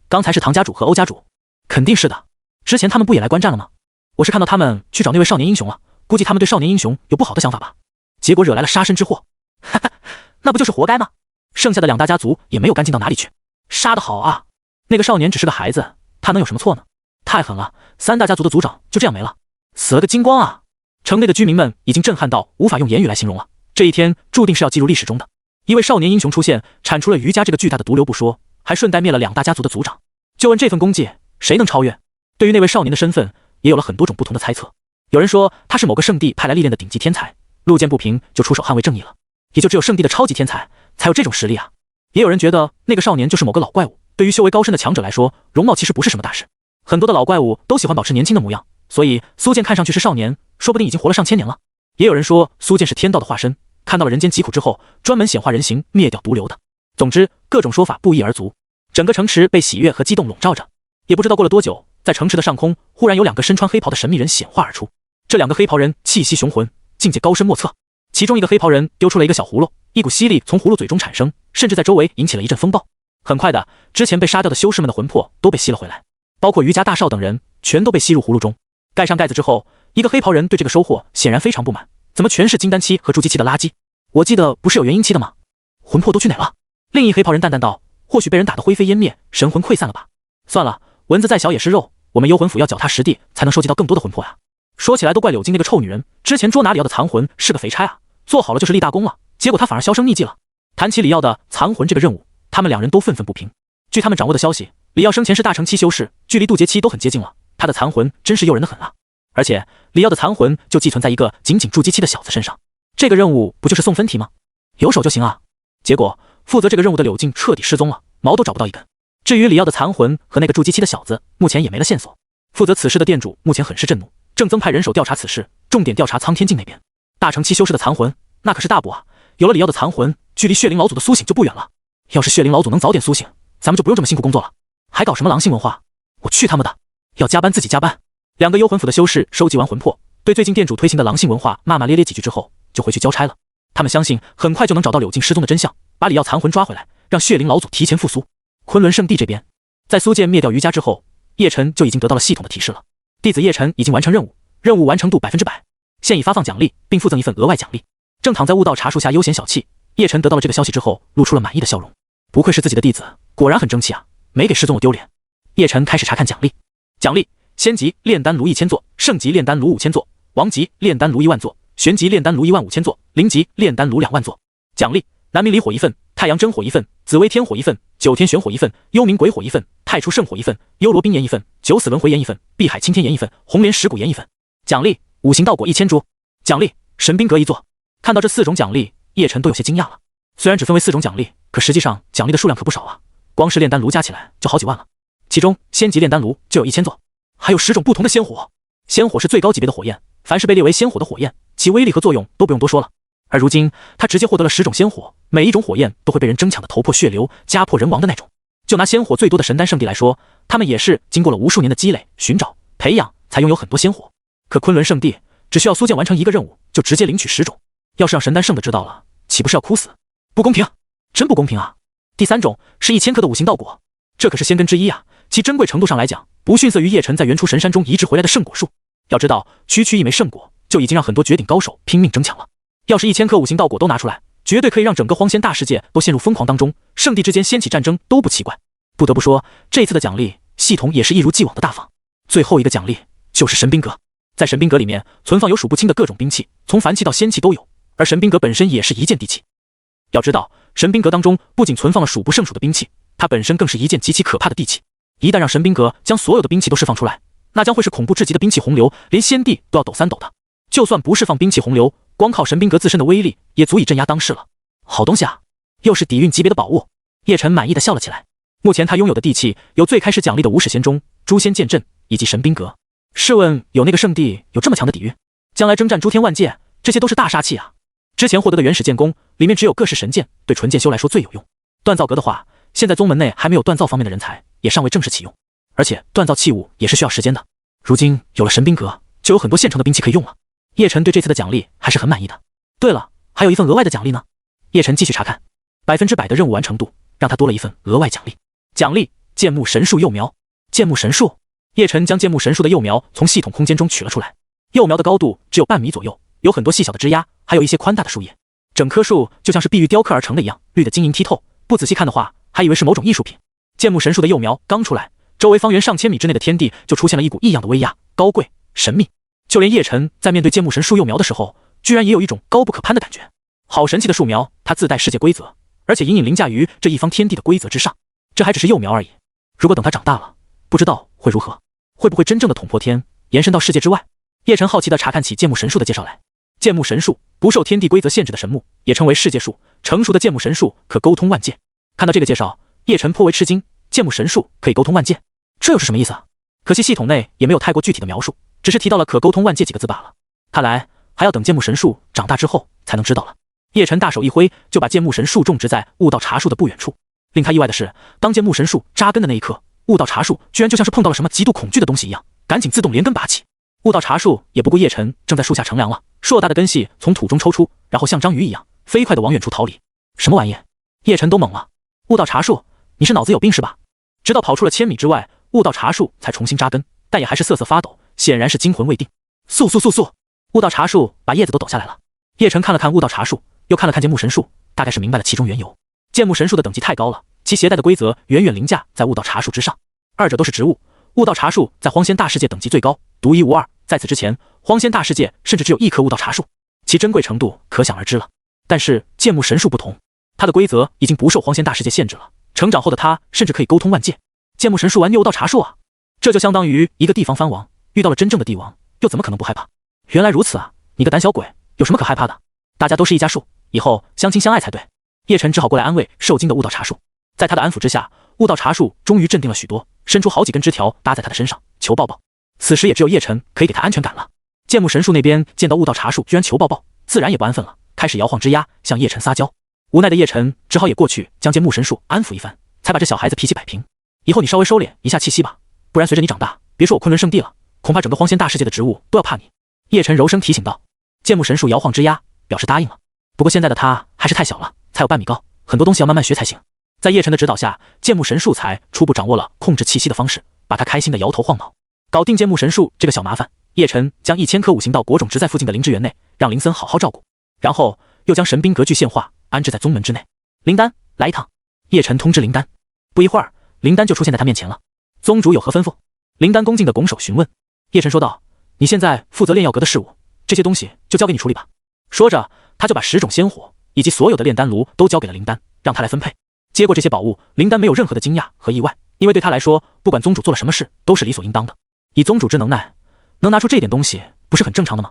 刚才是唐家主和欧家主？肯定是的。之前他们不也来观战了吗？我是看到他们去找那位少年英雄了，估计他们对少年英雄有不好的想法吧，结果惹来了杀身之祸。哈哈，那不就是活该吗？剩下的2大家族也没有干净到哪里去。杀得好啊！那个少年只是个孩子，他能有什么错呢？太狠了，3大家族的族长就这样没了，死了个精光啊！城内的居民们已经震撼到无法用言语来形容了。这一天注定是要记入历史中的。一位少年英雄出现，铲除了于家这个巨大的毒瘤不说，还顺带灭了2大家族的族长。就问这份功绩，谁能超越？对于那位少年的身份，也有了很多种不同的猜测。有人说他是某个圣地派来历练的顶级天才，路见不平就出手捍卫正义了，也就只有圣地的超级天才才有这种实力啊。也有人觉得那个少年就是某个老怪物，对于修为高深的强者来说，容貌其实不是什么大事。很多的老怪物都喜欢保持年轻的模样，所以苏建看上去是少年，说不定已经活了上千年了。也有人说苏建是天道的化身，看到了人间疾苦之后，专门显化人形灭掉毒瘤的。总之，各种说法不一而足。整个城池被喜悦和激动笼罩着。也不知道过了多久，在城池的上空，忽然有2个身穿黑袍的神秘人显化而出。这2个黑袍人气息雄浑，境界高深莫测。其中一个黑袍人丢出了一个小葫芦，一股吸力从葫芦嘴中产生，甚至在周围引起了一阵风暴。很快的，之前被杀掉的修士们的魂魄都被吸了回来，包括于家大少等人，全都被吸入葫芦中。盖上盖子之后，一个黑袍人对这个收获显然非常不满，怎么全是金丹期和筑基期的垃圾？我记得不是有元婴期的吗？魂魄都去哪了？另一黑袍人淡淡道，或许被人打得灰飞烟灭，神魂溃散了吧。算了，蚊子再小也是肉，我们幽魂府要脚踏实地，才能收集到更多的魂魄呀。说起来都怪柳晶那个臭女人，之前捉拿李耀的残魂是个肥差啊，做好了就是立大功了，结果他反而销声匿迹了。谈起李耀的残魂这个任务，他们2人都愤愤不平。据他们掌握的消息，李耀生前是大成期修士，距离渡劫期都很接近了，他的残魂真是诱人的很啊。而且李耀的残魂就寄存在一个仅仅筑基期的小子身上，这个任务不就是送分题吗？有手就行啊。结果负责这个任务的柳静彻底失踪了，毛都找不到一根。至于李耀的残魂和那个筑基期的小子，目前也没了线索。负责此事的店主目前很是震怒，正增派人手调查此事，重点调查苍天境那边。大成期修士的残魂那可是大补啊，有了李耀的残魂，距离血灵老祖的苏醒就不远了。要是血灵老祖能早点苏醒，咱们就不用这么辛苦工作了，还搞什么狼性文化？我去他们的，要加班自己加班。2个幽魂府的修士收集完魂魄，对最近店主推行的狼性文化骂骂咧咧几句之后，就回去交差了。他们相信很快就能找到柳静失踪的真相，把李耀残魂抓回来，让血灵老祖提前复苏。昆仑圣地这边，在苏建灭掉于家之后，叶晨就已经得到了系统的提示了。弟子叶晨已经完成任务，任务完成度100%，现已发放奖励，并附赠一份额外奖励。正躺在悟道茶树下悠闲小憩，叶晨得到了这个消息之后，露出了满意的笑容。不愧是自己的弟子，果然很争气啊，没给师宗我丢脸。叶晨开始查看奖励。奖励：仙级炼丹炉1000座，圣级炼丹炉5000座，王级炼丹炉1万座，玄级炼丹炉15000座，灵级炼丹炉2万座。奖励：南冥离火1份，太阳真火1份，紫薇天火1份，九天玄火1份，幽冥鬼火1份，太初圣火1份，幽罗冰炎1份，九死轮回炎1份，碧海青天炎1份，红莲石骨炎1份。奖励：五行道果1000株。奖励：神兵阁1座。看到这4种奖励，叶晨都有些惊讶了。虽然只分为4种奖励，可实际上奖励的数量可不少啊。光是炼丹炉加起来就好几万了，其中仙级炼丹炉就有1000座，还有10种不同的仙火。仙火是最高级别的火焰，凡是被列为仙火的火焰，其威力和作用都不用多说了。而如今他直接获得了10种仙火，每一种火焰都会被人争抢的头破血流、家破人亡的那种。就拿仙火最多的神丹圣地来说，他们也是经过了无数年的积累、寻找、培养，才拥有很多仙火。可昆仑圣地只需要苏建完成一个任务，就直接领取10种。要是让神丹圣的知道了，岂不是要哭死？不公平，真不公平啊！第3种是1000颗的五行道果，这可是仙根之一啊，其珍贵程度上来讲，不逊色于叶辰在原初神山中移植回来的圣果树。要知道，区区一枚圣果就已经让很多绝顶高手拼命争抢了。要是1000颗五行道果都拿出来，绝对可以让整个荒仙大世界都陷入疯狂当中，圣地之间掀起战争都不奇怪。不得不说，这次的奖励系统也是一如既往的大方。最后一个奖励就是神兵阁，在神兵阁里面存放有数不清的各种兵器，从凡器到仙器都有，而神兵阁本身也是一件帝器。要知道，神兵阁当中不仅存放了数不胜数的兵器，它本身更是一件极其可怕的帝器。一旦让神兵阁将所有的兵器都释放出来，那将会是恐怖至极的兵器洪流，连仙帝都要抖3抖的。就算不释放兵器洪流，光靠神兵阁自身的威力也足以镇压当世了。好东西啊，又是底蕴级别的宝物。叶辰满意的笑了起来。目前他拥有的帝器有最开始奖励的无始仙钟、诛仙剑阵以及神兵阁。试问有那个圣地有这么强的底蕴？将来征战诸天万界，这些都是大杀器啊。之前获得的原始剑弓里面只有各式神剑，对纯剑修来说最有用。锻造阁的话，现在宗门内还没有锻造方面的人才，也尚未正式启用，而且锻造器物也是需要时间的。如今有了神兵阁，就有很多现成的兵器可以用了。叶辰对这次的奖励还是很满意的。对了，还有一份额外的奖励呢。叶辰继续查看，100%的任务完成度让他多了一份额外奖励。奖励剑木神树幼苗。剑木神树，叶辰将剑木神树的幼苗从系统空间中取了出来。幼苗的高度只有半米左右，有很多细小的枝丫，还有一些宽大的树叶。整棵树就像是碧玉雕刻而成的一样，绿得晶莹剔透，不仔细看的话还以为是某种艺术品。剑木神树的幼苗刚出来，周围方圆上千米之内的天地就出现了一股异样的威压，高贵神秘。就连叶辰在面对剑木神树幼苗的时候，居然也有一种高不可攀的感觉。好神奇的树苗，它自带世界规则，而且隐隐凌驾于这一方天地的规则之上。这还只是幼苗而已，如果等它长大了，不知道会如何，会不会真正的捅破天，延伸到世界之外？叶辰好奇地查看起剑木神树的介绍来。剑木神树不受天地规则限制的神木，也称为世界树。成熟的剑木神树可沟通万界。看到这个介绍，叶辰颇为吃惊。剑木神树可以沟通万界，这又是什么意思啊？可惜系统内也没有太过具体的描述，只是提到了可沟通万界几个字罢了。看来还要等剑木神树长大之后才能知道了。叶辰大手一挥，就把剑木神树种植在悟道茶树的不远处。令他意外的是，当剑木神树扎根的那一刻，悟道茶树居然就像是碰到了什么极度恐惧的东西一样，赶紧自动连根拔起。悟道茶树也不顾叶辰正在树下乘凉了，硕大的根系从土中抽出，然后像章鱼一样飞快地往远处逃离。什么玩意？叶辰都懵了。悟道茶树，你是脑子有病是吧？直到跑出了1000米之外，悟道茶树才重新扎根，但也还是瑟瑟发抖，显然是惊魂未定。速！悟道茶树把叶子都抖下来了。叶辰看了看悟道茶树，又看了看剑木神树，大概是明白了其中缘由。剑木神树的等级太高了，其携带的规则远远凌驾在悟道茶树之上。二者都是植物，悟道茶树在荒仙大世界等级最高，独一无二。在此之前，荒仙大世界甚至只有1棵悟道茶树，其珍贵程度可想而知了。但是剑木神树不同，它的规则已经不受荒仙大世界限制了，成长后的它甚至可以沟通万界。剑木神树玩悟道茶树啊，这就相当于一个地方藩王遇到了真正的帝王，又怎么可能不害怕？原来如此啊，你个胆小鬼，有什么可害怕的？大家都是一家树，以后相亲相爱才对。叶辰只好过来安慰受惊的悟道茶树。在他的安抚之下，悟道茶树终于镇定了许多，伸出好几根枝条搭在他的身上，求抱抱。此时也只有叶辰可以给他安全感了。剑木神树那边见到悟道茶树居然求抱抱，自然也不安分了，开始摇晃枝丫向叶辰撒娇。无奈的叶辰只好也过去将剑木神树安抚一番，才把这小孩子脾气摆平。以后你稍微收敛一下气息吧，不然随着你长大，别说我昆仑圣地了，恐怕整个荒仙大世界的植物都要怕你。叶辰柔声提醒道。剑木神树摇晃枝丫表示答应了。不过现在的他还是太小了，才有半米高，很多东西要慢慢学才行。在叶辰的指导下，剑木神树才初步掌握了控制气息的方式，把他开心的摇头晃脑。搞定剑木神树这个小麻烦，叶辰将1000颗五行道果种植在附近的灵芝园内，让林森好好照顾，然后又将神兵阁具现化安置在宗门之内。灵丹，来一趟。叶辰通知灵丹。不一会儿，灵丹就出现在他面前了。宗主有何吩咐？灵丹恭敬地拱手询问。叶辰说道：你现在负责炼药阁的事务，这些东西就交给你处理吧。说着，他就把10种仙火以及所有的炼丹炉都交给了灵丹，让他来分配。接过这些宝物，灵丹没有任何的惊讶和意外，因为对他来说，不管宗主做了什么事，都是理所应当的。以宗主之能耐，能拿出这点东西，不是很正常的吗？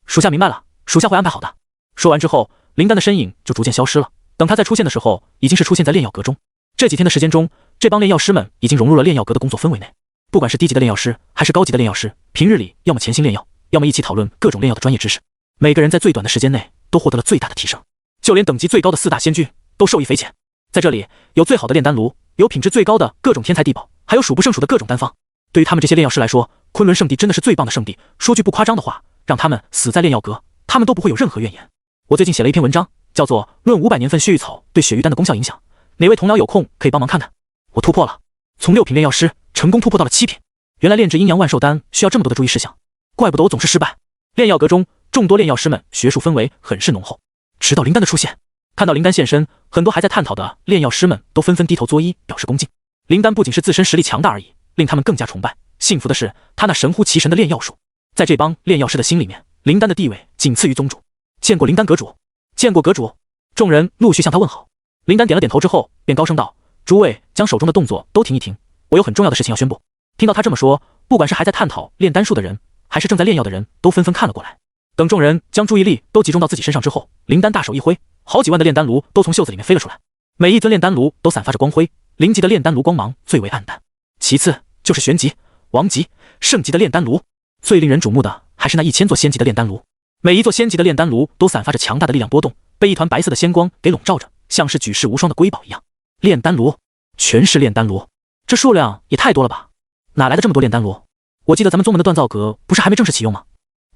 属下明白了，属下会安排好的。说完之后，灵丹的身影就逐渐消失了。等他再出现的时候，已经是出现在炼药阁中。这几天的时间中，这帮炼药师们已经融入了炼药阁的工作氛围内。不管是低级的炼药师还是高级的炼药师，平日里要么潜心炼药，要么一起讨论各种炼药的专业知识。每个人在最短的时间内都获得了最大的提升，就连等级最高的4大仙君都受益匪浅。在这里有最好的炼丹炉，有品质最高的各种天材地宝，还有数不胜数的各种丹方。对于他们这些炼药师来说，昆仑圣地真的是最棒的圣地。说句不夸张的话，让他们死在炼药阁，他们都不会有任何怨言。我最近写了一篇文章，叫做《论500年份血玉草对血玉丹的功效影响》，哪位同僚有空可以帮忙看看。我突破了，从6品炼药师成功突破到了7品。原来炼制阴阳万寿丹需要这么多的注意事项，怪不得我总是失败。炼药阁中众多炼药师们学术氛围很是浓厚，直到灵丹的出现，看到灵丹现身，很多还在探讨的炼药师们都纷纷低头作揖表示恭敬。灵丹不仅是自身实力强大而已，令他们更加崇拜。幸福的是，他那神乎其神的炼药术，在这帮炼药师的心里面，灵丹的地位仅次于宗主。见过灵丹阁主，见过阁主。众人陆续向他问好。灵丹点了点头之后，便高声道：“诸位将手中的动作都停一停，我有很重要的事情要宣布。”听到他这么说，不管是还在探讨炼丹术的人，还是正在炼药的人，都纷纷看了过来。等众人将注意力都集中到自己身上之后，灵丹大手一挥，好几万的炼丹炉都从袖子里面飞了出来。每一尊炼丹炉都散发着光辉，灵级的炼丹炉光芒最为暗淡，其次就是玄级、王级、圣级的炼丹炉，最令人瞩目的还是那1000座仙级的炼丹炉。每一座仙级的炼丹炉都散发着强大的力量波动，被一团白色的仙光给笼罩着，像是举世无双的瑰宝一样。炼丹炉，全是炼丹炉，这数量也太多了吧？哪来的这么多炼丹炉？我记得咱们宗门的锻造阁不是还没正式启用吗？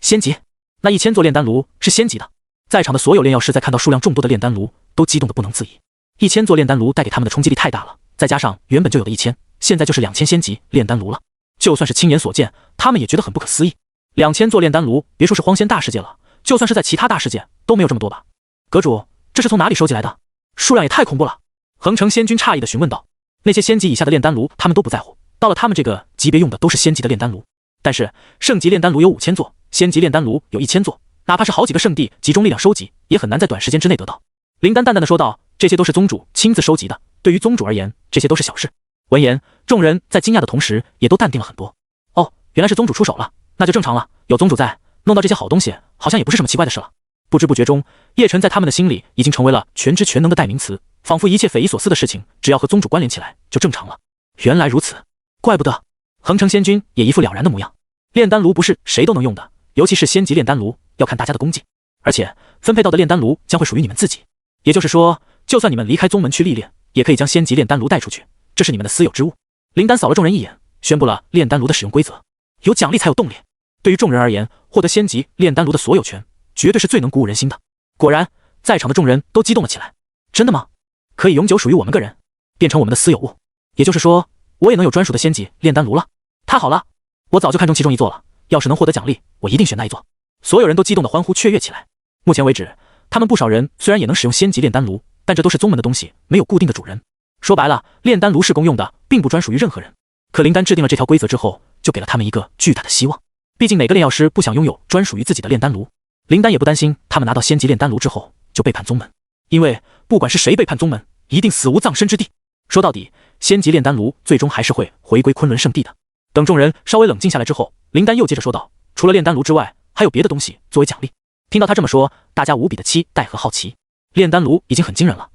仙级，那1000座炼丹炉是仙级的。在场的所有炼药师在看到数量众多的炼丹炉，都激动得不能自已。1000座炼丹炉带给他们的冲击力太大了，再加上原本就有的1000，现在就是2000仙级炼丹炉了。就算是亲眼所见，他们也觉得很不可思议。2000座炼丹炉，别说是荒仙大世界了，就算是在其他大世界都没有这么多吧？阁主，这是从哪里收集来的？数量也太恐怖了！横城仙君诧异地询问道。那些仙级以下的炼丹炉，他们都不在乎，到了他们这个级别用的都是仙级的炼丹炉。但是圣级炼丹炉有5000座，仙级炼丹炉有1000座，哪怕是好几个圣地集中力量收集，也很难在短时间之内得到。灵丹淡淡地说道：“这些都是宗主亲自收集的，对于宗主而言，这些都是小事。”闻言，众人在惊讶的同时，也都淡定了很多。哦，原来是宗主出手了，那就正常了。有宗主在，弄到这些好东西，好像也不是什么奇怪的事了。不知不觉中，叶晨在他们的心里已经成为了全知全能的代名词，仿佛一切匪夷所思的事情，只要和宗主关联起来，就正常了。原来如此，怪不得。横城仙君也一副了然的模样。炼丹炉不是谁都能用的，尤其是仙级炼丹炉，要看大家的功绩，而且分配到的炼丹炉将会属于你们自己。也就是说，就算你们离开宗门去历练，也可以将仙级炼丹炉带出去，这是你们的私有之物。灵丹扫了众人一眼，宣布了炼丹炉的使用规则：有奖励才有动力。对于众人而言，获得仙级炼丹炉的所有权，绝对是最能鼓舞人心的。果然，在场的众人都激动了起来。真的吗？可以永久属于我们个人，变成我们的私有物？也就是说，我也能有专属的仙级炼丹炉了？太好了！我早就看中其中一座了，要是能获得奖励，我一定选那一座。所有人都激动地欢呼雀跃起来。目前为止，他们不少人虽然也能使用仙级炼丹炉，但这都是宗门的东西，没有固定的主人。说白了，炼丹炉是公用的，并不专属于任何人。可灵丹制定了这条规则之后，就给了他们一个巨大的希望。毕竟哪个炼药师不想拥有专属于自己的炼丹炉？灵丹也不担心他们拿到仙级炼丹炉之后就背叛宗门，因为不管是谁背叛宗门，一定死无葬身之地。说到底，仙级炼丹炉最终还是会回归昆仑圣地的。等众人稍微冷静下来之后，灵丹又接着说道：“除了炼丹炉之外，还有别的东西作为奖励。”听到他这么说，大家无比的期待和好奇。炼丹炉已经很惊人了，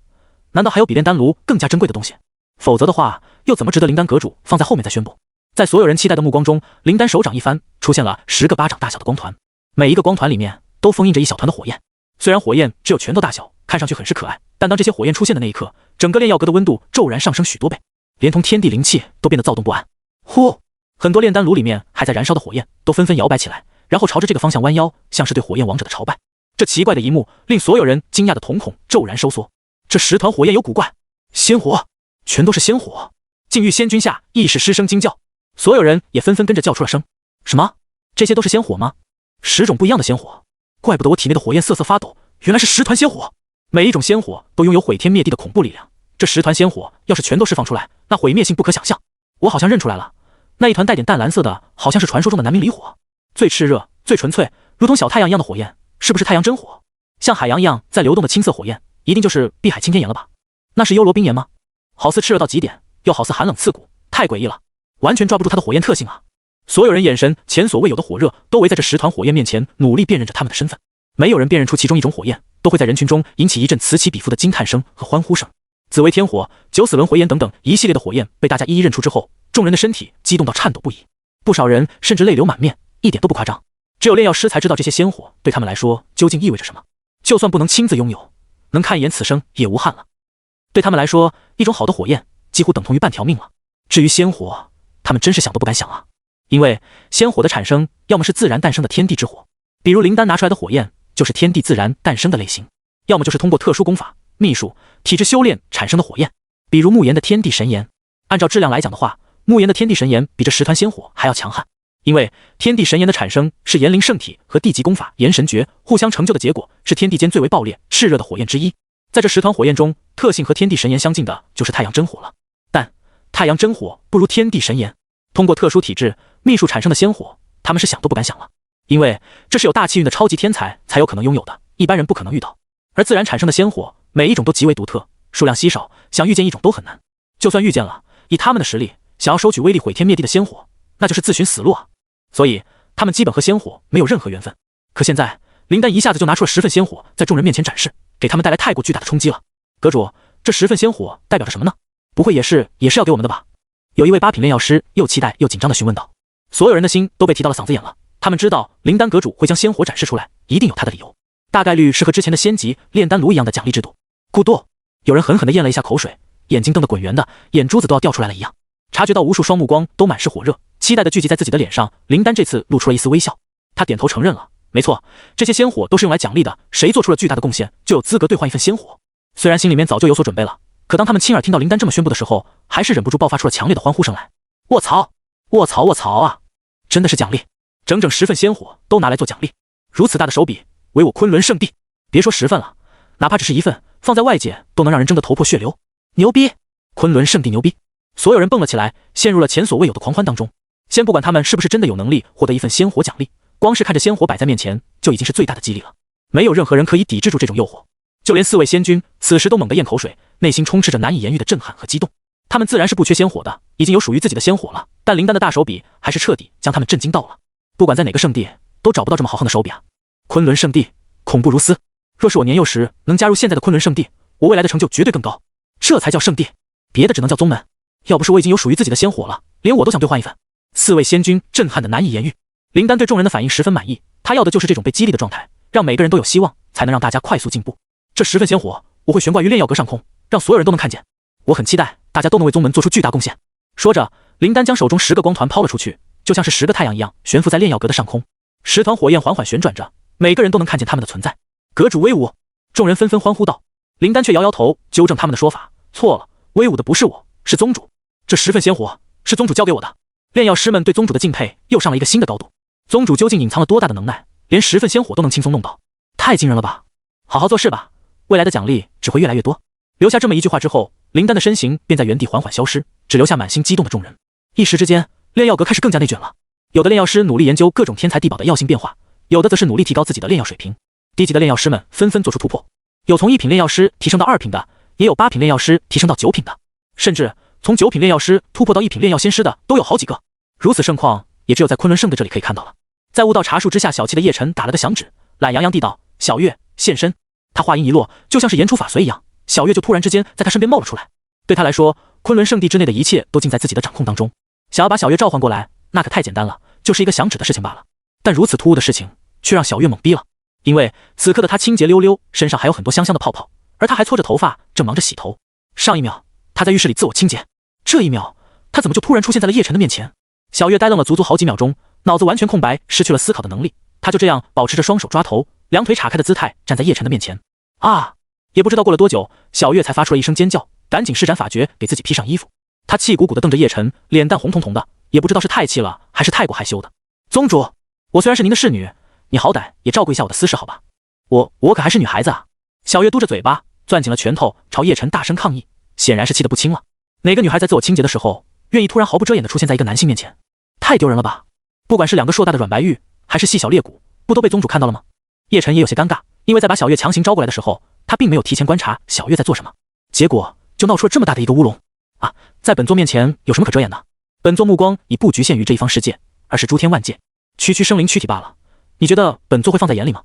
难道还有比炼丹炉更加珍贵的东西？否则的话，又怎么值得灵丹阁主放在后面再宣布？在所有人期待的目光中，灵丹手掌一翻，出现了10个巴掌大小的光团，每一个光团里面都封印着一小团的火焰。虽然火焰只有拳头大小，看上去很是可爱，但当这些火焰出现的那一刻，整个炼药阁的温度骤然上升许多倍，连同天地灵气都变得躁动不安。呼！很多炼丹炉里面还在燃烧的火焰都纷纷摇摆起来，然后朝着这个方向弯腰，像是对火焰王者的朝拜。这奇怪的一幕令所有人惊讶的瞳孔骤然收缩。这10团火焰有古怪，仙火，全都是仙火！禁欲仙君下亦是失声惊叫，所有人也纷纷跟着叫出了声。什么？这些都是仙火吗？10种不一样的仙火，怪不得我体内的火焰瑟瑟发抖，原来是10团仙火。每一种仙火都拥有毁天灭地的恐怖力量，这10团仙火要是全都释放出来，那毁灭性不可想象。我好像认出来了，那一团带点淡蓝色的，好像是传说中的南冥离火，最炽热、最纯粹，如同小太阳一样的火焰，是不是太阳真火？像海洋一样在流动的青色火焰，一定就是碧海青天岩了吧？那是幽罗冰岩吗？好似炽热到极点，又好似寒冷刺骨，太诡异了，完全抓不住它的火焰特性啊！所有人眼神前所未有的火热，都围在这10团火焰面前，努力辨认着他们的身份。没有人辨认出其中一种火焰，都会在人群中引起一阵此起彼伏的惊叹声和欢呼声。紫薇天火、九死轮回炎等等一系列的火焰被大家一一认出之后，众人的身体激动到颤抖不已，不少人甚至泪流满面，一点都不夸张。只有炼药师才知道这些仙火对他们来说究竟意味着什么。就算不能亲自拥有，能看一眼此生也无憾了。对他们来说，一种好的火焰几乎等同于半条命了。至于仙火，他们真是想都不敢想啊。因为仙火的产生，要么是自然诞生的天地之火，比如灵丹拿出来的火焰就是天地自然诞生的类型；要么就是通过特殊功法、秘术、体质修炼产生的火焰，比如慕言的天地神炎。按照质量来讲的话，慕言的天地神炎比这10团仙火还要强悍。因为天地神炎的产生是炎灵圣体和地级功法炎神诀互相成就的结果，是天地间最为爆裂、炽热的火焰之一。在这10团火焰中，特性和天地神炎相近的就是太阳真火了。但太阳真火不如天地神炎，通过特殊体质、秘术产生的仙火，他们是想都不敢想了。因为这是有大气运的超级天才才有可能拥有的，一般人不可能遇到。而自然产生的仙火，每一种都极为独特，数量稀少，想遇见一种都很难。就算遇见了，以他们的实力，想要收取威力毁天灭地的仙火，那就是自寻死路啊！所以他们基本和仙火没有任何缘分。可现在林丹一下子就拿出了10份仙火，在众人面前展示，给他们带来太过巨大的冲击了。阁主，这10份仙火代表着什么呢？不会也是要给我们的吧？有一位8品炼药师又期待又紧张地询问道。所有人的心都被提到了嗓子眼了。他们知道灵丹阁主会将仙火展示出来，一定有他的理由，大概率是和之前的仙级炼丹炉一样的奖励制度。咕嘟，有人狠狠地咽了一下口水，眼睛瞪得滚圆的，眼珠子都要掉出来了一样。察觉到无数双目光都满是火热，期待的聚集在自己的脸上，灵丹这次露出了一丝微笑。他点头承认了，没错，这些仙火都是用来奖励的，谁做出了巨大的贡献，就有资格兑换一份仙火。虽然心里面早就有所准备了，可当他们亲耳听到灵丹这么宣布的时候，还是忍不住爆发出了强烈的欢呼声来。卧槽，卧槽，卧槽啊！真的是奖励，整整10份仙火都拿来做奖励，如此大的手笔，唯我昆仑圣地。别说10份了，哪怕只是1份，放在外界都能让人争得头破血流。牛逼，昆仑圣地牛逼！所有人蹦了起来，陷入了前所未有的狂欢当中。先不管他们是不是真的有能力获得一份仙火奖励，光是看着仙火摆在面前，就已经是最大的激励了。没有任何人可以抵制住这种诱惑，就连4位仙君此时都猛地咽口水，内心充斥着难以言喻的震撼和激动。他们自然是不缺仙火的，已经有属于自己的仙火了，但灵丹的大手笔还是彻底将他们震惊到了。不管在哪个圣地，都找不到这么豪横的手笔啊！昆仑圣地，恐怖如斯。若是我年幼时能加入现在的昆仑圣地，我未来的成就绝对更高。这才叫圣地，别的只能叫宗门。要不是我已经有属于自己的仙火了，连我都想兑换一份。4位仙君震撼的难以言喻。灵丹对众人的反应十分满意，他要的就是这种被激励的状态，让每个人都有希望，才能让大家快速进步。这10份仙火，我会悬挂于炼药阁上空，让所有人都能看见。我很期待大家都能为宗门做出巨大贡献。说着，灵丹将手中10个光团抛了出去，就像是10个太阳一样悬浮在炼药阁的上空。10团火焰缓缓旋转着，每个人都能看见他们的存在。阁主威武！众人纷纷欢呼道。灵丹却摇摇头，纠正他们的说法，错了，威武的不是我，是宗主。这10份仙火是宗主交给我的。炼药师们对宗主的敬佩又上了一个新的高度。宗主究竟隐藏了多大的能耐，连10份仙火都能轻松弄到，太惊人了吧！好好做事吧，未来的奖励只会越来越多。留下这么一句话之后，灵丹的身形便在原地缓缓消失，只留下满心激动的众人。一时之间，炼药阁开始更加内卷了。有的炼药师努力研究各种天材地宝的药性变化，有的则是努力提高自己的炼药水平。低级的炼药师们纷纷做出突破，有从1品炼药师提升到2品的，也有8品炼药师提升到9品的，甚至从9品炼药师突破到1品炼药仙师的都有好几个。如此盛况，也只有在昆仑圣地这里可以看到了。在悟道茶树之下小憩的叶晨打了个响指，懒洋洋地道：“小月现身。”他话音一落，就像是言出法随一样，小月就突然之间在他身边冒了出来。对他来说，昆仑圣地之内的一切都尽在自己的掌控当中。想要把小月召唤过来，那可太简单了，就是一个响指的事情罢了。但如此突兀的事情，却让小月懵逼了。因为此刻的他清洁溜溜，身上还有很多香香的泡泡，而他还搓着头发，正忙着洗头。上一秒，他在浴室里自我清洁，这一秒，他怎么就突然出现在了叶晨的面前？小月呆愣了足足好几秒钟，脑子完全空白，失去了思考的能力。他就这样保持着双手抓头，两腿岔开的姿态站在叶晨的面前。啊！也不知道过了多久，小月才发出了一声尖叫，赶紧施展法诀给自己披上衣服。他气鼓鼓地瞪着叶晨，脸蛋红彤彤的，也不知道是太气了还是太过害羞的。宗主，我虽然是您的侍女，你好歹也照顾一下我的私事好吧？我可还是女孩子啊！小月嘟着嘴巴，攥紧了拳头，朝叶晨大声抗议，显然是气得不轻了。哪个女孩在自我清洁的时候，愿意突然毫不遮掩地出现在一个男性面前？太丢人了吧！不管是2个硕大的软白玉，还是细小裂骨，不都被宗主看到了吗？叶晨也有些尴尬，因为在把小月强行招过来的时候，他并没有提前观察小月在做什么，结果就闹出了这么大的一个乌龙啊！在本座面前有什么可遮掩的？本座目光已不局限于这一方世界，而是诸天万界，区区生灵躯体罢了。你觉得本座会放在眼里吗？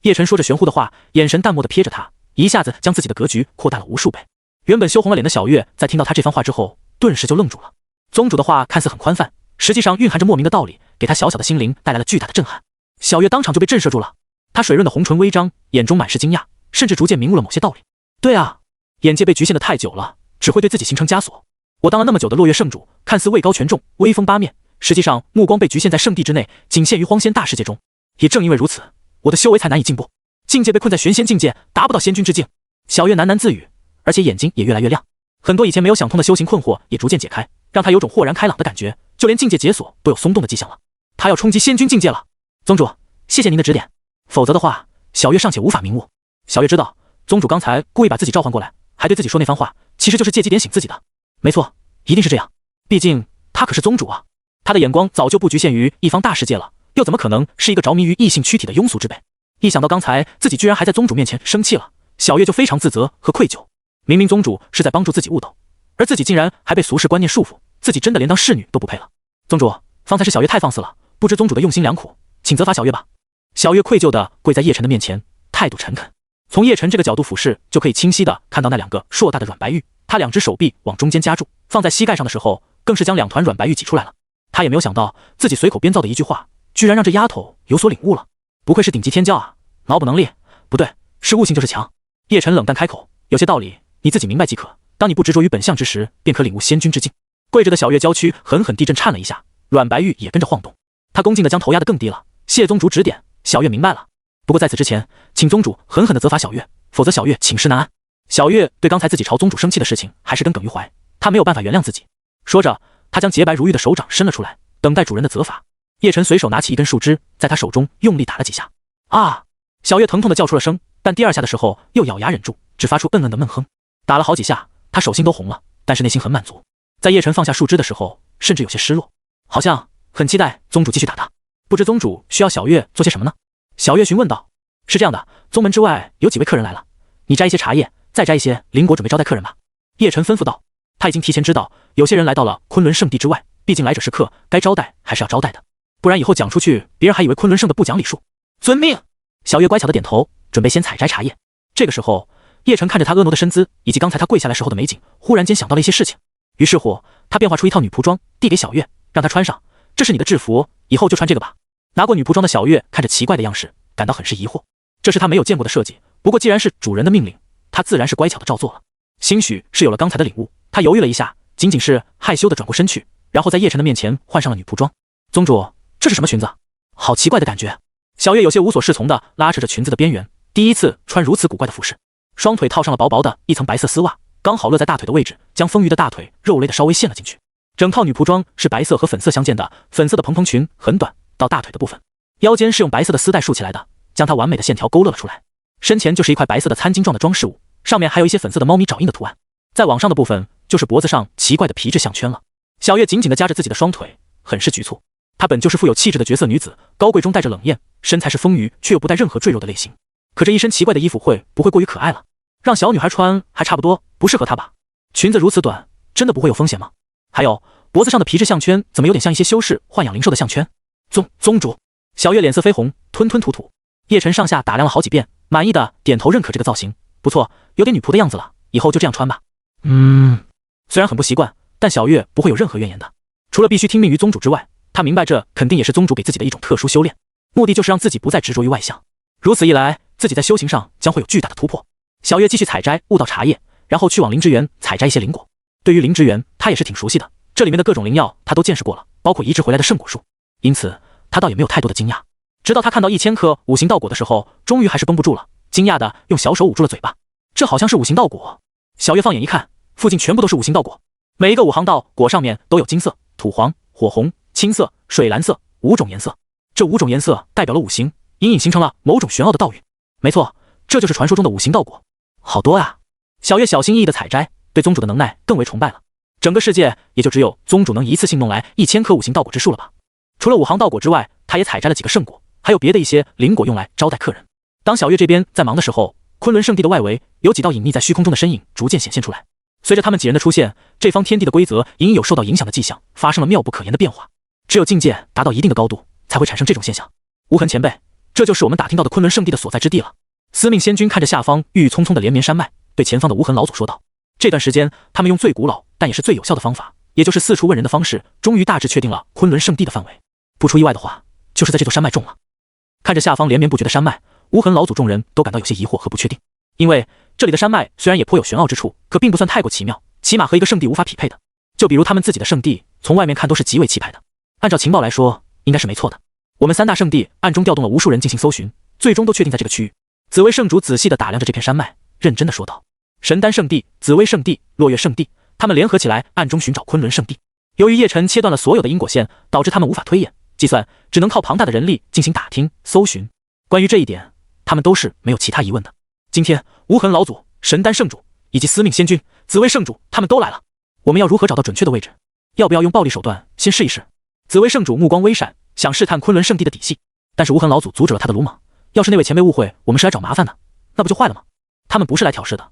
叶晨说着玄乎的话，眼神淡漠地瞥着他，一下子将自己的格局扩大了无数倍。原本羞红了脸的小月，在听到他这番话之后，顿时就愣住了。宗主的话看似很宽泛，实际上蕴含着莫名的道理，给他小小的心灵带来了巨大的震撼。小月当场就被震慑住了，她水润的红唇微张，眼中满是惊讶，甚至逐渐明悟了某些道理。对啊，眼界被局限的太久了，只会对自己形成枷锁。我当了那么久的落月圣主，看似位高权重，威风八面，实际上目光被局限在圣地之内，仅限于荒仙大世界中。也正因为如此，我的修为才难以进步，境界被困在玄仙境界，达不到仙君之境。小月喃喃自语，而且眼睛也越来越亮，很多以前没有想通的修行困惑也逐渐解开，让他有种豁然开朗的感觉，就连境界解锁都有松动的迹象了。他要冲击仙君境界了。宗主，谢谢您的指点，否则的话，小月尚且无法明悟。小月知道，宗主刚才故意把自己召唤过来，还对自己说那番话，其实就是借机点醒自己的。没错，一定是这样，毕竟他可是宗主啊，他的眼光早就不局限于一方大世界了，又怎么可能是一个着迷于异性躯体的庸俗之辈？一想到刚才自己居然还在宗主面前生气了，小月就非常自责和愧疚。明明宗主是在帮助自己悟斗，而自己竟然还被俗世观念束缚，自己真的连当侍女都不配了。宗主，方才是小月太放肆了，不知宗主的用心良苦，请责罚小月吧。小月愧疚地跪在叶晨的面前，态度诚恳。从叶晨这个角度俯视，就可以清晰地看到那两个硕大的软白玉。他两只手臂往中间夹住，放在膝盖上的时候，更是将两团软白玉挤出来了。他也没有想到，自己随口编造的一句话，居然让这丫头有所领悟了。不愧是顶级天骄啊，脑补能力不对，是悟性就是强。叶晨冷淡开口，有些道理你自己明白即可，当你不执着于本相之时，便可领悟仙君之境。跪着的小月娇躯狠狠地震颤了一下，软白玉也跟着晃动。他恭敬地将头压得更低了，谢宗主指点，小月明白了。不过在此之前，请宗主狠狠地责罚小月，否则小月寝食难安。小月对刚才自己朝宗主生气的事情还是耿耿于怀，她没有办法原谅自己。说着，她将洁白如玉的手掌伸了出来，等待主人的责罚。叶晨随手拿起一根树枝，在她手中用力打了几下。啊！小月疼痛地叫出了声，但第二下的时候又咬牙忍住，只发出嗯嗯的闷哼。打了好几下，她手心都红了，但是内心很满足。在叶晨放下树枝的时候，甚至有些失落，好像很期待宗主继续打他。不知宗主需要小月做些什么呢？小月询问道。是这样的，宗门之外有几位客人来了，你摘一些茶叶，再摘一些灵果，准备招待客人吧。叶晨吩咐道。他已经提前知道，有些人来到了昆仑圣地之外，毕竟来者是客，该招待还是要招待的，不然以后讲出去，别人还以为昆仑圣的不讲礼数。遵命。小月乖巧的点头，准备先采摘茶叶。这个时候，叶晨看着他婀娜的身姿，以及刚才他跪下来时候的美景，忽然间想到了一些事情。于是乎，他变化出一套女仆装，递给小月，让她穿上。这是你的制服，以后就穿这个吧。拿过女仆装的小月看着奇怪的样式，感到很是疑惑。这是他没有见过的设计，不过既然是主人的命令，他自然是乖巧的照做了。兴许是有了刚才的领悟，他犹豫了一下，仅仅是害羞的转过身去，然后在叶晨的面前换上了女仆装。宗主，这是什么裙子？好奇怪的感觉。小月有些无所适从的拉扯着裙子的边缘，第一次穿如此古怪的服饰。双腿套上了薄薄的一层白色丝袜，刚好落在大腿的位置，将丰腴的大腿肉勒得稍微陷了进去。整套女仆装是白色和粉色相间的，粉色的蓬蓬裙很短，到大腿的部分，腰间是用白色的丝带束起来的，将它完美的线条勾勒了出来。身前就是一块白色的餐巾状的装饰物，上面还有一些粉色的猫咪爪印的图案。再往上的部分就是脖子上奇怪的皮质项圈了。小月紧紧地夹着自己的双腿，很是局促。她本就是富有气质的绝色女子，高贵中带着冷艳，身材是丰腴却又不带任何赘肉的类型。可这一身奇怪的衣服会不会过于可爱了？让小女孩穿还差不多，不适合她吧？裙子如此短，真的不会有风险吗？还有脖子上的皮质项圈怎么有点像一些修士豢养灵兽的项圈？宗主。小月脸色绯红，吞吞吐吐。叶晨上下打量了好几遍，满意的点头认可这个造型，不错，有点女仆的样子了，以后就这样穿吧。虽然很不习惯，但小月不会有任何怨言的。除了必须听命于宗主之外，她明白这肯定也是宗主给自己的一种特殊修炼，目的就是让自己不再执着于外向。如此一来，自己在修行上将会有巨大的突破。小月继续采摘悟道茶叶，然后去往灵芝园采摘一些灵果。对于灵芝园，她也是挺熟悉的，这里面的各种灵药她都见识过了，包括移植回来的圣果树，因此她倒也没有太多的惊讶。直到她看到1000颗五行道果的时候，终于还是绷不住了，惊讶的用小手捂住了嘴巴。这好像是五行道果。小月放眼一看，附近全部都是五行道果，每一个5行道果上面都有金色、土黄、火红、青色、水蓝色5种颜色。这5种颜色代表了五行，隐隐形成了某种玄奥的道蕴。没错，这就是传说中的五行道果。好多啊！小月小心翼翼的采摘，对宗主的能耐更为崇拜了。整个世界也就只有宗主能一次性弄来1000颗五行道果之数了吧？除了5行道果之外，他也采摘了几个圣果，还有别的一些灵果用来招待客人。当小月这边在忙的时候，昆仑圣地的外围有几道隐匿在虚空中的身影逐渐显现出来。随着他们几人的出现，这方天地的规则隐有受到影响的迹象，发生了妙不可言的变化。只有境界达到一定的高度，才会产生这种现象。无痕前辈，这就是我们打听到的昆仑圣地的所在之地了。司命仙君看着下方郁郁葱葱的连绵山脉，对前方的无痕老祖说道。这段时间，他们用最古老但也是最有效的方法，也就是四处问人的方式，终于大致确定了昆仑圣地的范围。不出意外的话，就是在这座山脉中了。看着下方连绵不绝的山脉，无痕老祖众人都感到有些疑惑和不确定，因为这里的山脉虽然也颇有玄奥之处，可并不算太过奇妙，起码和一个圣地无法匹配的。就比如他们自己的圣地，从外面看都是极为气派的。按照情报来说，应该是没错的。我们三大圣地暗中调动了无数人进行搜寻，最终都确定在这个区域。紫薇圣主仔细地打量着这片山脉，认真地说道：“神丹圣地、紫薇圣地、落月圣地，他们联合起来暗中寻找昆仑圣地。由于叶辰切断了所有的因果线，导致他们无法推演计算，只能靠庞大的人力进行打听搜寻。关于这一点，他们都是没有其他疑问的。今天无痕老祖、神丹圣主以及司命仙君、紫薇圣主他们都来了，我们要如何找到准确的位置？要不要用暴力手段先试一试？”紫薇圣主目光微闪，想试探昆仑圣地的底细，但是无痕老祖阻止了他的鲁莽。要是那位前辈误会我们是来找麻烦的，那不就坏了吗？他们不是来挑事的，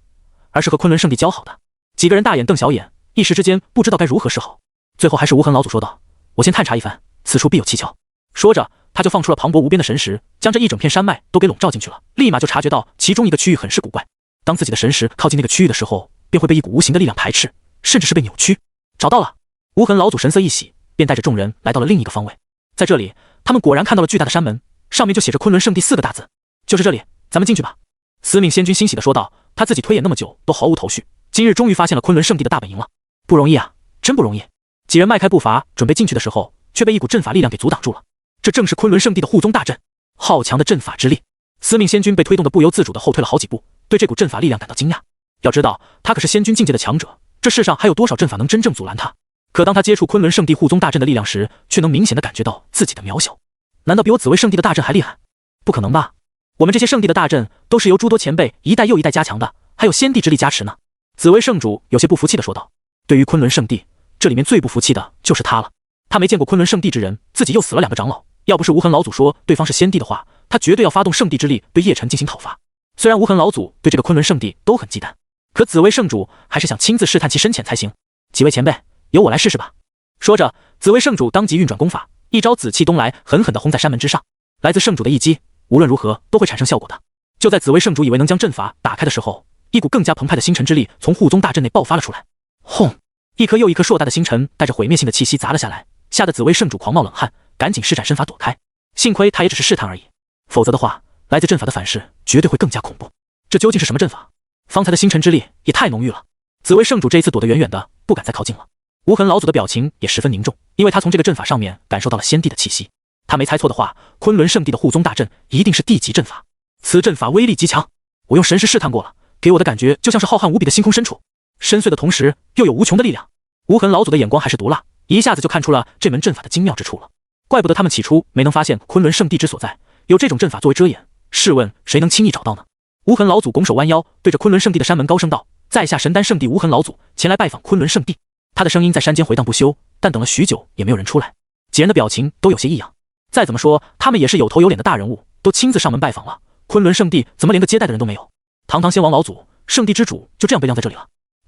而是和昆仑圣地交好的。几个人大眼瞪小眼，一时之间不知道该如何是好。最后还是无痕老祖说道：“我先探查一番，此处必有蹊跷。”说着，他就放出了磅礴无边的神识，将这一整片山脉都给笼罩进去了。立马就察觉到其中一个区域很是古怪，当自己的神识靠近那个区域的时候，便会被一股无形的力量排斥，甚至是被扭曲。找到了！无痕老祖神色一喜，便带着众人来到了另一个方位。在这里，他们果然看到了巨大的山门，上面就写着昆仑圣地4个大字。就是这里，咱们进去吧。司命仙君欣喜地说道，他自己推演那么久都毫无头绪，今日终于发现了昆仑圣地的大本营了。不容易啊，真不容易。几人迈开步伐准备进去的时候，却被一股阵法力量给阻挡住了。这正是昆仑圣地的护宗大阵，好强的阵法之力。司命仙君被推动的不由自主地后退了好几步，对这股阵法力量感到惊讶。要知道，他可是仙君境界的强者，这世上还有多少阵法能真正阻拦他？可当他接触昆仑圣地护宗大阵的力量时，却能明显地感觉到自己的渺小。难道比我紫薇圣地的大阵还厉害？不可能吧！我们这些圣地的大阵都是由诸多前辈一代又一代加强的，还有先帝之力加持呢。紫薇圣主有些不服气地说道。对于昆仑圣地，这里面最不服气的就是他了。他没见过昆仑圣地之人，自己又死了2个长老，要不是无痕老祖说对方是先帝的话，他绝对要发动圣地之力对叶辰进行讨伐。虽然无痕老祖对这个昆仑圣地都很忌惮，可紫薇圣主还是想亲自试探其深浅才行。几位前辈，由我来试试吧。说着，紫薇圣主当即运转功法，一招紫气东来，狠狠地轰在山门之上。来自圣主的一击，无论如何都会产生效果的。就在紫薇圣主以为能将阵法打开的时候，一股更加澎湃的星辰之力从护宗大阵内爆发了出来。轰！一颗又一颗硕大的星辰带着毁灭性的气息砸了下来，吓得紫薇圣主狂冒冷汗，赶紧施展身法躲开。幸亏他也只是试探而已，否则的话，来自阵法的反噬绝对会更加恐怖。这究竟是什么阵法？方才的星辰之力也太浓郁了。紫薇圣主这一次躲得远远的，不敢再靠近了。无痕老祖的表情也十分凝重，因为他从这个阵法上面感受到了先帝的气息。他没猜错的话，昆仑圣地的护宗大阵一定是地级阵法。此阵法威力极强，我用神识试探过了，给我的感觉就像是浩瀚无比的星空深处，深邃的同时又有无穷的力量。无痕老祖的眼光还是毒辣，一下子就看出了这门阵法的精妙之处了。怪不得他们起初没能发现昆仑圣地之所在，有这种阵法作为遮掩，试问谁能轻易找到呢？无痕老祖拱手弯腰，对着昆仑圣地的山门高声道：“在下神丹圣地无痕老祖，前来拜访昆仑圣地。”他的声音在山间回荡不休，但等了许久也没有人出来。几人的表情都有些异样。再怎么说，他们也是有头有脸的大人物，都亲自上门拜访了，昆仑圣地怎么连个接待的人都没有？堂堂仙王老祖，圣地之主，就这样被晾在这里了？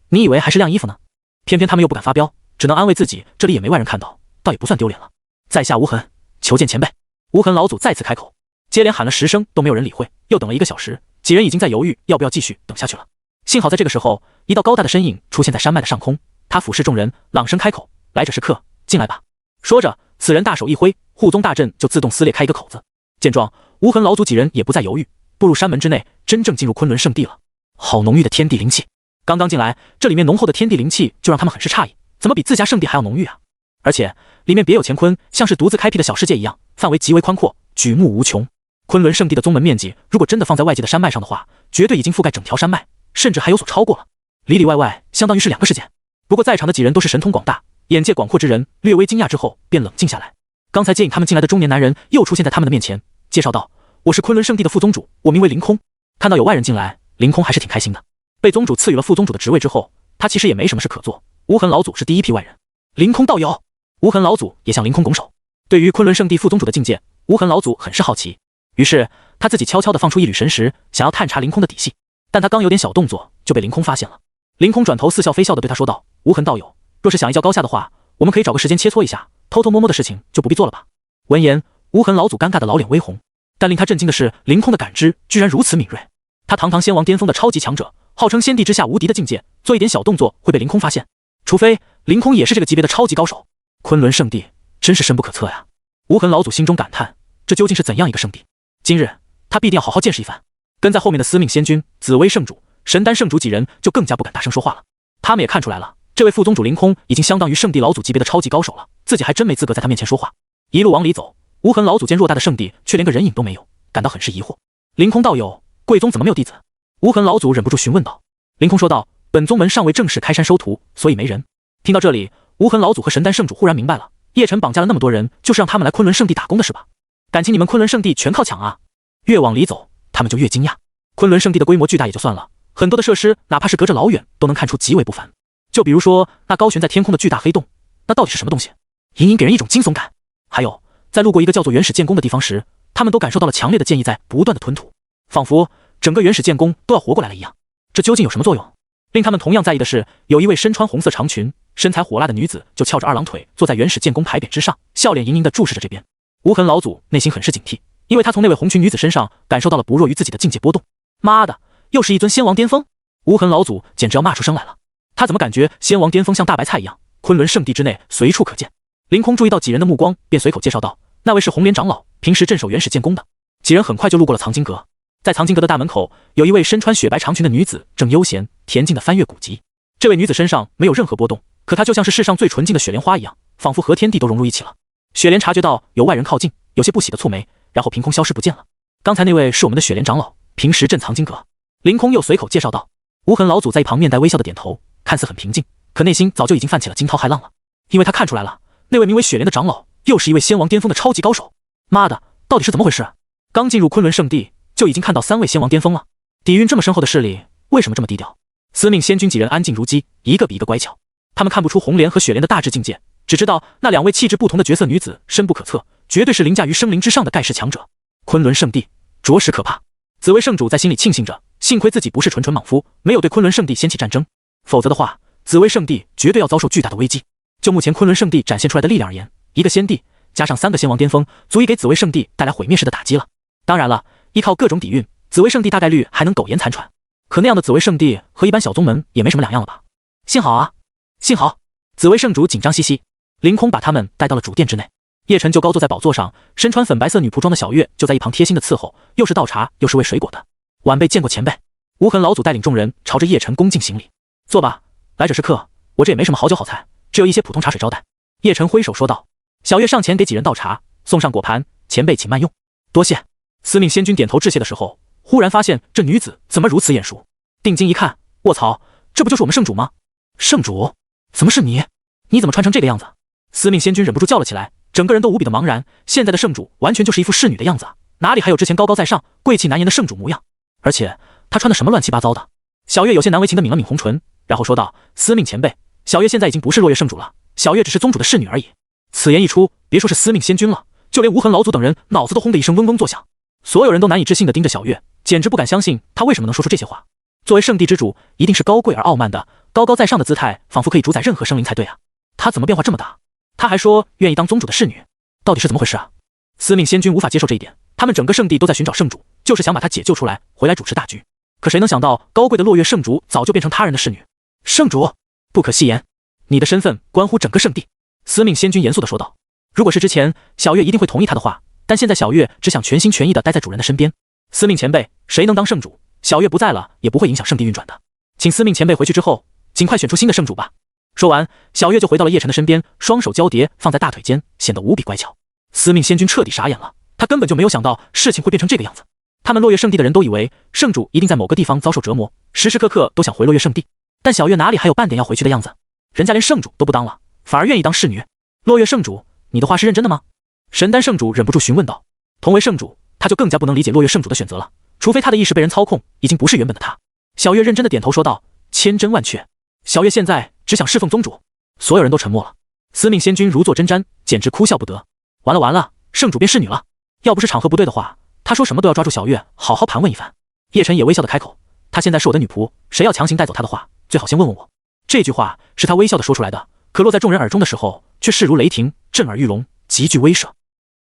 你以为还是晾衣服呢？偏偏他们又不敢发飙，只能安慰自己，这里也没外人看到，倒也不算丢脸了。在下无痕，求见前辈。无痕老祖再次开口，接连喊了10声都没有人理会，又等了1个小时，几人已经在犹豫要不要继续等下去了。幸好在这个时候，一道高大的身影出现在山脉的上空，他俯视众人，朗声开口：“来者是客，进来吧。”说着，此人大手一挥，护宗大阵就自动撕裂开一个口子。见状，无痕老祖几人也不再犹豫，步入山门之内，真正进入昆仑圣地了。好浓郁的天地灵气！刚刚进来，这里面浓厚的天地灵气就让他们很是诧异，怎么比自家圣地还要浓郁啊？而且里面别有乾坤，像是独自开辟的小世界一样，范围极为宽阔，举目无穷。昆仑圣地的宗门面积，如果真的放在外界的山脉上的话，绝对已经覆盖整条山脉，甚至还有所超过了。里里外外相当于是2个世界。不过在场的几人都是神通广大、眼界广阔之人，略微惊讶之后便冷静下来。刚才接引他们进来的中年男人又出现在他们的面前，介绍道：“我是昆仑圣地的副宗主，我名为凌空。”看到有外人进来，凌空还是挺开心的。被宗主赐予了副宗主的职位之后，他其实也没什么事可做。无痕老祖是第一批外人，凌空道友。无痕老祖也向凌空拱手。对于昆仑圣地副宗主的境界，无痕老祖很是好奇，于是他自己悄悄地放出一缕神识，想要探查凌空的底细。但他刚有点小动作，就被凌空发现了。凌空转头似笑非笑地对他说道：“无痕道友，若是想一较高下的话，我们可以找个时间切磋一下，偷偷摸摸的事情就不必做了吧。”闻言，无痕老祖尴尬的老脸微红，但令他震惊的是，凌空的感知居然如此敏锐。他堂堂仙王巅峰的超级强者，号称先帝之下无敌的境界，做一点小动作会被凌空发现，除非凌空也是这个级别的超级高手。昆仑圣地真是深不可测呀！无痕老祖心中感叹，这究竟是怎样一个圣地？今日他必定要好好见识一番。跟在后面的司命仙君、紫薇圣主、神丹圣主几人就更加不敢大声说话了。他们也看出来了，这位副宗主凌空已经相当于圣地老祖级别的超级高手了，自己还真没资格在他面前说话。一路往里走，无痕老祖见偌大的圣地却连个人影都没有，感到很是疑惑。凌空道友，贵宗怎么没有弟子？无痕老祖忍不住询问道。凌空说道，本宗门尚未正式开山收徒，所以没人。听到这里，无痕老祖和神丹圣主忽然明白了，叶晨绑架了那么多人，就是让他们来昆仑圣地打工的是吧？感情你们昆仑圣地全靠抢啊！越往里走，他们就越惊讶。昆仑圣地的规模巨大也就算了，很多的设施哪怕是隔着老远都能看出极为不凡。就比如说那高悬在天空的巨大黑洞，那到底是什么东西？隐隐给人一种惊悚感。还有，在路过一个叫做原始剑宫的地方时，他们都感受到了强烈的剑意在不断的吞吐，仿佛整个原始剑宫都要活过来了一样。这究竟有什么作用？令他们同样在意的是，有一位身穿红色长裙、身材火辣的女子，就翘着二郎腿坐在原始剑宫牌匾之上，笑脸盈盈地注视着这边。无痕老祖内心很是警惕，因为他从那位红裙女子身上感受到了不弱于自己的境界波动。妈的，又是一尊仙王巅峰！无痕老祖简直要骂出声来了。他怎么感觉仙王巅峰像大白菜一样，昆仑圣地之内随处可见？凌空注意到几人的目光，便随口介绍道，那位是红莲长老，平时镇守原始剑宫的。几人很快就路过了藏经阁，在藏经阁的大门口，有一位身穿雪白长裙的女子正悠闲恬静地翻阅古籍。这位女子身上没有任何波动，可她就像是世上最纯净的雪莲花一样，仿佛和天地都融入一起了。雪莲察觉到有外人靠近，有些不喜地蹙眉，然后凭空消失不见了。刚才那位是我们的雪莲长老，平时镇藏经阁。凌空又随口介绍道。无痕老祖在一旁面带微笑的点头，看似很平静，可内心早就已经泛起了惊涛骇浪了，因为他看出来了，那位名为雪莲的长老又是一位仙王巅峰的超级高手。妈的，到底是怎么回事？刚进入昆仑圣地就已经看到3位仙王巅峰了，底蕴这么深厚的势力，为什么这么低调？司命仙君几人安静如鸡，一个比一个乖巧。他们看不出红莲和雪莲的大致境界，只知道那2位气质不同的绝色女子深不可测，绝对是凌驾于生灵之上的盖世强者。昆仑圣地着实可怕。紫薇圣主在心里庆幸着，幸亏自己不是纯纯莽夫，没有对昆仑圣地掀起战争，否则的话，紫薇圣地绝对要遭受巨大的危机。就目前昆仑圣地展现出来的力量而言，一个仙帝加上3个仙王巅峰，足以给紫薇圣地带来毁灭式的打击了。当然了，依靠各种底蕴，紫薇圣地大概率还能苟延残喘，可那样的紫薇圣地和一般小宗门也没什么两样了吧？幸好啊，幸好！紫薇圣主紧张兮兮，凌空把他们带到了主殿之内。叶晨就高坐在宝座上，身穿粉白色女仆装的小月就在一旁贴心的伺候，又是倒茶又是喂水果的。晚辈见过前辈。无痕老祖带领众人朝着叶晨恭敬行礼。坐吧，来者是客，我这也没什么好酒好菜，只有一些普通茶水招待。叶晨挥手说道。小月上前给几人倒茶，送上果盘，前辈请慢用。多谢。司命仙君点头致谢的时候，忽然发现这女子怎么如此眼熟，定睛一看，卧槽，这不就是我们圣主吗？圣主？怎么是你？你怎么穿成这个样子？司命仙君忍不住叫了起来，整个人都无比的茫然，现在的圣主完全就是一副侍女的样子啊，哪里还有之前高高在上、贵气难言的圣主模样？而且他穿的什么乱七八糟的？小月有些难为情的抿了抿红唇，然后说道：“司命前辈，小月现在已经不是落月圣主了，小月只是宗主的侍女而已。”此言一出，别说是司命仙君了，就连无痕老祖等人脑子都轰的一声嗡嗡作响，所有人都难以置信的盯着小月，简直不敢相信他为什么能说出这些话。作为圣地之主，一定是高贵而傲慢的，高高在上的姿态，仿佛可以主宰任何生灵才对啊！他怎么变化这么大？他还说愿意当宗主的侍女，到底是怎么回事啊？司命仙君无法接受这一点，他们整个圣地都在寻找圣主，就是想把他解救出来，回来主持大局。可谁能想到，高贵的落月圣主早就变成他人的侍女。圣主，不可戏言，你的身份关乎整个圣地。司命仙君严肃地说道。如果是之前，小月一定会同意他的话，但现在小月只想全心全意地待在主人的身边。司命前辈，谁能当圣主？小月不在了，也不会影响圣地运转的。请司命前辈回去之后，尽快选出新的圣主吧。说完，小月就回到了叶晨的身边，双手交叠放在大腿间，显得无比乖巧。司命仙君彻底傻眼了，他根本就没有想到事情会变成这个样子。他们落月圣地的人都以为圣主一定在某个地方遭受折磨，时时刻刻都想回落月圣地，但小月哪里还有半点要回去的样子？人家连圣主都不当了，反而愿意当侍女。落月圣主，你的话是认真的吗？神丹圣主忍不住询问道。同为圣主，他就更加不能理解落月圣主的选择了，除非他的意识被人操控，已经不是原本的他。小月认真的点头说道，千真万确。小月现在只想侍奉宗主。所有人都沉默了。司命仙君如坐针毡，简直哭笑不得。完了完了，圣主变侍女了。要不是场合不对的话，他说什么都要抓住小月好好盘问一番。叶晨也微笑的开口，她现在是我的女仆，谁要强行带走她的话，最好先问问我。这句话是他微笑的说出来的，可落在众人耳中的时候，却势如雷霆，震耳欲聋，极具威慑。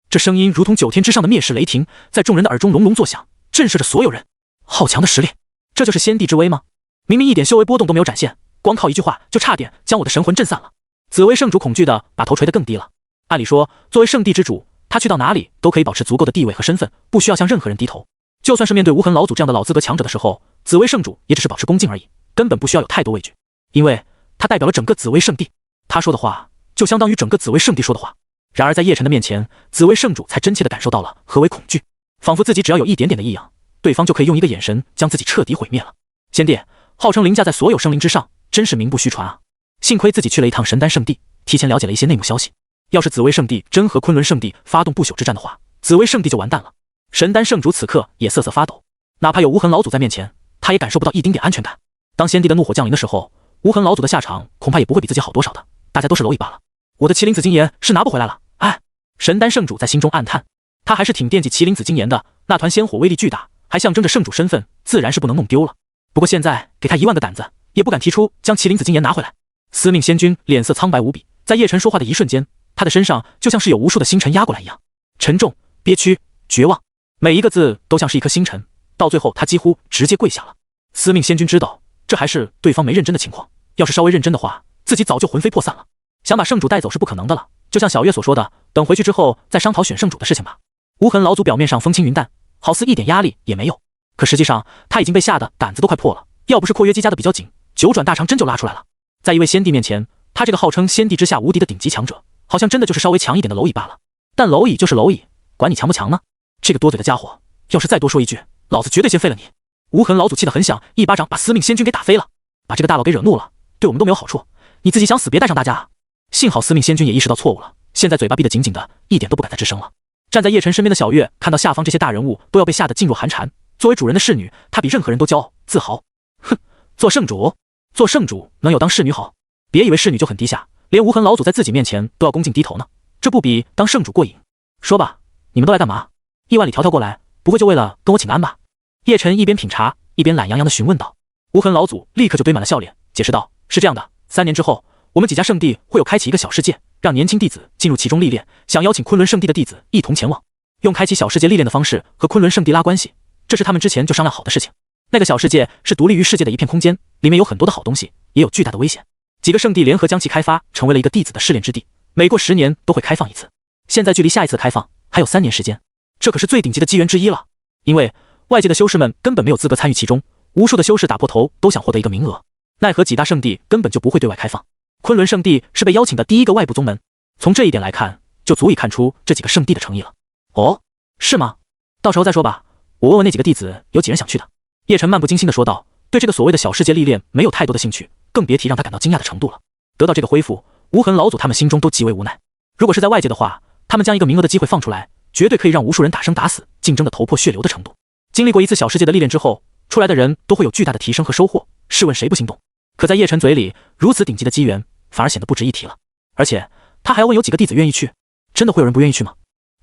这声音如同9天之上的灭世雷霆，在众人的耳中隆隆作响，震慑着所有人。好强的实力，这就是先帝之威吗？明明一点修为波动都没有展现，光靠一句话就差点将我的神魂震散了。紫薇圣主恐惧的把头垂得更低了。按理说，作为圣地之主，他去到哪里都可以保持足够的地位和身份，不需要向任何人低头。就算是面对无痕老祖这样的老资格强者的时候，紫薇圣主也只是保持恭敬而已，根本不需要有太多畏惧，因为他代表了整个紫薇圣地，他说的话就相当于整个紫薇圣地说的话。然而在叶晨的面前，紫薇圣主才真切地感受到了何为恐惧，仿佛自己只要有一点点的异样，对方就可以用一个眼神将自己彻底毁灭了。先帝号称凌驾在所有生灵之上，真是名不虚传啊！幸亏自己去了一趟神丹圣地，提前了解了一些内幕消息。要是紫薇圣地真和昆仑圣地发动不朽之战的话，紫薇圣地就完蛋了。神丹圣主此刻也瑟瑟发抖，哪怕有无痕老祖在面前，他也感受不到一丁点安全感。当先帝的怒火降临的时候，无痕老祖的下场恐怕也不会比自己好多少的，大家都是蝼蚁罢了。我的麒麟紫金岩是拿不回来了，哎！神丹圣主在心中暗叹，他还是挺惦记麒麟紫金岩的，那团仙火威力巨大，还象征着圣主身份，自然是不能弄丢了。不过现在给他1万个胆子，也不敢提出将麒麟紫金岩拿回来。司命仙君脸色苍白无比，在叶晨说话的一瞬间，他的身上就像是有无数的星辰压过来一样，沉重、憋屈、绝望，每一个字都像是一颗星辰，到最后他几乎直接跪下了。司命仙君知道，这还是对方没认真的情况，要是稍微认真的话，自己早就魂飞魄散了。想把圣主带走是不可能的了，就像小月所说的，等回去之后再商讨选圣主的事情吧。无痕老祖表面上风轻云淡，好似一点压力也没有，可实际上他已经被吓得胆子都快破了，要不是括约肌夹得比较紧，九转大肠真就拉出来了。在一位仙帝面前，他这个号称仙帝之下无敌的顶级强者，好像真的就是稍微强一点的蝼蚁罢了。但蝼蚁就是蝼蚁，管你强不强呢？这个多嘴的家伙，要是再多说一句，老子绝对先废了你！无痕老祖气得很响，一巴掌把司命仙君给打飞了，把这个大佬给惹怒了，对我们都没有好处，你自己想死别带上大家啊！幸好司命仙君也意识到错误了，现在嘴巴闭得紧紧的，一点都不敢再吱声了。站在叶晨身边的小月看到下方这些大人物都要被吓得噤若寒蝉，作为主人的侍女，她比任何人都骄傲自豪。哼，做圣主能有当侍女好？别以为侍女就很低下，连无痕老祖在自己面前都要恭敬低头呢，这不比当圣主过瘾？说吧，你们都来干嘛？意外里迢迢过来，不会就为了跟我请安吧？叶晨一边品茶一边懒洋洋地询问道。无痕老祖立刻就堆满了笑脸，解释道：是这样的，3年之后，我们几家圣地会有开启一个小世界，让年轻弟子进入其中历练，想邀请昆仑圣地的弟子一同前往，用开启小世界历练的方式和昆仑圣地拉关系，这是他们之前就商量好的事情。那个小世界是独立于世界的一片空间，里面有很多的好东西，也有巨大的危险。几个圣地联合将其开发，成为了一个弟子的试炼之地，每过10年都会开放一次。现在距离下一次开放还有3年时间，这可是最顶级的机缘之一了。因为外界的修士们根本没有资格参与其中，无数的修士打破头都想获得一个名额，奈何几大圣地根本就不会对外开放。昆仑圣地是被邀请的第一个外部宗门，从这一点来看，就足以看出这几个圣地的诚意了。哦，是吗？到时候再说吧，我问问那几个弟子有几人想去的。叶晨漫不经心地说道，对这个所谓的小世界历练没有太多的兴趣，更别提让他感到惊讶的程度了。得到这个恢复，无痕老祖他们心中都极为无奈。如果是在外界的话，他们将一个名额的机会放出来，绝对可以让无数人打生打死，竞争的头破血流的程度。经历过一次小世界的历练之后，出来的人都会有巨大的提升和收获，试问谁不心动？可在叶晨嘴里，如此顶级的机缘反而显得不值一提了。而且他还要问有几个弟子愿意去，真的会有人不愿意去吗？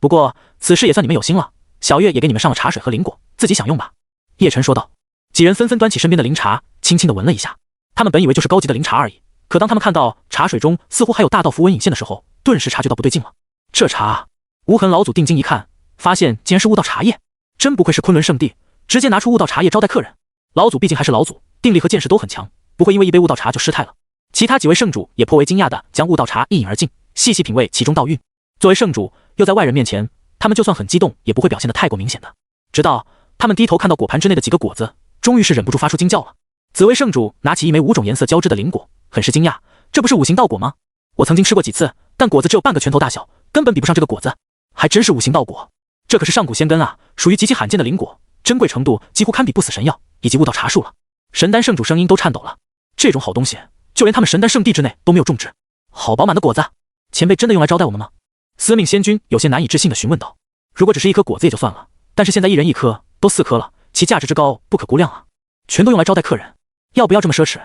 不过此事也算你们有心了，小月也给你们上了茶水和灵果，自己享用吧。叶晨说道。几人纷纷端起身边的灵茶，轻轻地闻了一下。他们本以为就是高级的灵茶而已，可当他们看到茶水中似乎还有大道符文引线的时候，顿时察觉到不对劲了。这茶，无痕老祖定睛一看，发现竟然是悟道茶叶，真不愧是昆仑圣地，直接拿出悟道茶叶招待客人。老祖毕竟还是老祖，定力和见识都很强，不会因为一杯悟道茶就失态了。其他几位圣主也颇为惊讶地将悟道茶一饮而尽，细细品味其中道韵。作为圣主，又在外人面前，他们就算很激动，也不会表现得太过明显的。直到他们低头看到果盘之内的几个果子，终于是忍不住发出惊叫了。紫薇圣主拿起一枚5种颜色交织的灵果，很是惊讶，这不是五行道果吗？我曾经吃过几次，但果子只有半个拳头大小，根本比不上这个果子。还真是五行道果，这可是上古仙根啊，属于极其罕见的灵果，珍贵程度几乎堪比不死神药以及悟道茶树了。神丹圣主声音都颤抖了，这种好东西就连他们神丹圣地之内都没有种植，好饱满的果子，前辈真的用来招待我们吗？司命仙君有些难以置信地询问道。如果只是一颗果子也就算了，但是现在一人一颗，都4颗了，其价值之高不可估量啊，全都用来招待客人，要不要这么奢侈？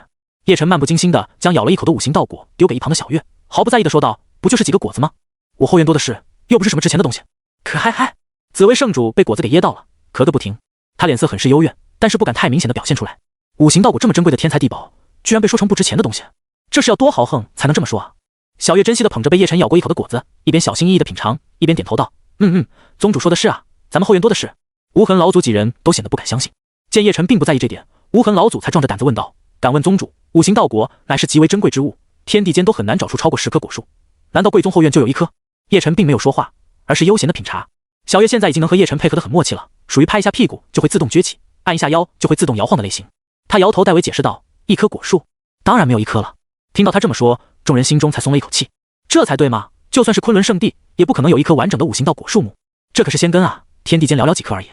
叶晨漫不经心地将咬了一口的五行道果丢给一旁的小月，毫不在意地说道，不就是几个果子吗？我后院多的是，又不是什么值钱的东西。可嗨，紫薇圣主被果子给噎到了，咳个不停，他脸色很是幽怨，但是不敢太明显地表现出来。五行道果这么珍贵的天材地宝，居然被说成不值钱的东西，这是要多豪横才能这么说啊？小月珍惜地捧着被叶晨咬过一口的果子，一边小心翼翼地品尝，一边点头道，宗主说的是啊，咱们后院多的是。无痕老祖几人都显得不敢相信，见叶晨并不在意这点，无痕老祖才壮着胆子问道，敢问宗主，五行道果乃是极为珍贵之物，天地间都很难找出超过10棵果树，难道贵宗后院就有1棵？叶晨并没有说话，而是悠闲的品茶。小月现在已经能和叶晨配合得很默契了，属于拍一下屁股就会自动撅起，按一下腰就会自动摇晃的类型。他摇头代为解释道：“1棵果树，当然没有1棵了。”听到他这么说，众人心中才松了一口气。这才对嘛，就算是昆仑圣地，也不可能有1棵完整的五行道果树木，这可是仙根啊，天地间寥寥几棵而已。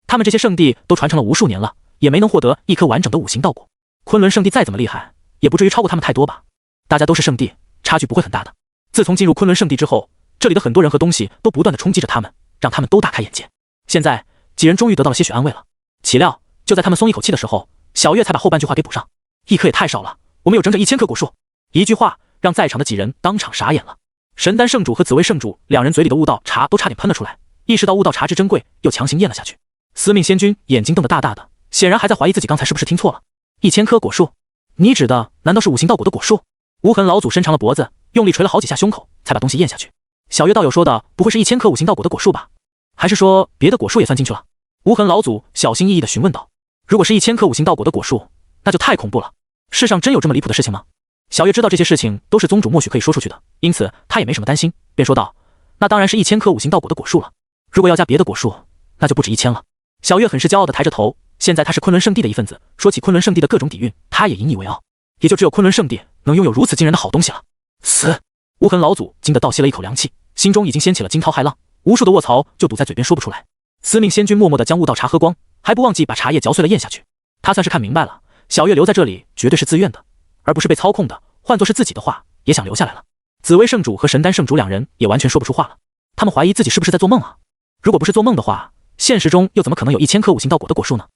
他们这些圣地都传承了无数年了，也没能获得1棵完整的五行道果。昆仑圣地再怎么厉害，也不至于超过他们太多吧？大家都是圣地，差距不会很大的。自从进入昆仑圣地之后，这里的很多人和东西都不断的冲击着他们，让他们都大开眼界。现在几人终于得到了些许安慰了。岂料就在他们松一口气的时候，小月才把后半句话给补上：“1棵也太少了，我们有整整1000棵果树。”一句话让在场的几人当场傻眼了。神丹圣主和紫薇圣主两人嘴里的悟道茶都差点喷了出来，意识到悟道茶之珍贵，又强行咽了下去。司命仙君眼睛瞪得大大的，显然还在怀疑自己刚才是不是听错了。1000棵果树，你指的难道是五行道果的果树？无痕老祖伸长了脖子，用力捶了好几下胸口，才把东西咽下去。小月道友说的不会是1000棵五行道果的果树吧？还是说别的果树也算进去了？无痕老祖小心翼翼地询问道。如果是1000棵五行道果的果树，那就太恐怖了。世上真有这么离谱的事情吗？小月知道这些事情都是宗主默许可以说出去的，因此他也没什么担心，便说道：“那当然是1000棵五行道果的果树了。如果要加别的果树，那就不止1000了。”小月很是骄傲地抬着头，现在他是昆仑圣地的一份子，说起昆仑圣地的各种底蕴，他也引以为傲。也就只有昆仑圣地能拥有如此惊人的好东西了。死！无痕老祖惊得倒吸了一口凉气，心中已经掀起了惊涛骇浪，无数的卧槽就堵在嘴边说不出来。司命仙君默默地将悟道茶喝光，还不忘记把茶叶嚼碎了咽下去。他算是看明白了，小月留在这里绝对是自愿的，而不是被操控的。换作是自己的话，也想留下来了。紫薇圣主和神丹圣主两人也完全说不出话了，他们怀疑自己是不是在做梦啊？如果不是做梦的话，现实中又怎么可能有1000棵五行道果的果树呢？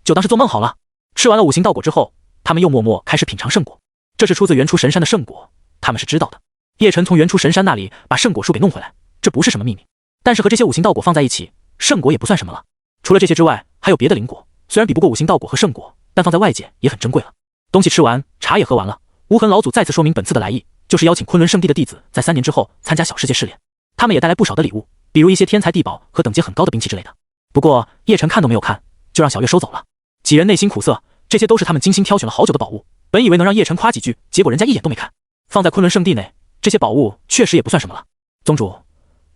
就当是做梦好了。吃完了五行道果之后，他们又默默开始品尝圣果。这是出自原初神山的圣果，他们是知道的。叶晨从原初神山那里把圣果树给弄回来，这不是什么秘密。但是和这些五行道果放在一起，圣果也不算什么了。除了这些之外，还有别的灵果，虽然比不过五行道果和圣果，但放在外界也很珍贵了。东西吃完，茶也喝完了，无痕老祖再次说明本次的来意，就是邀请昆仑圣地的弟子在3年之后参加小世界试炼。他们也带来不少的礼物，比如一些天材地宝和等级很高的兵器之类的。不过叶晨看都没有看，就让小月收走了。几人内心苦涩，这些都是他们精心挑选了好久的宝物，本以为能让叶晨夸几句，结果人家一眼都没看。放在昆仑圣地内，这些宝物确实也不算什么了。宗主，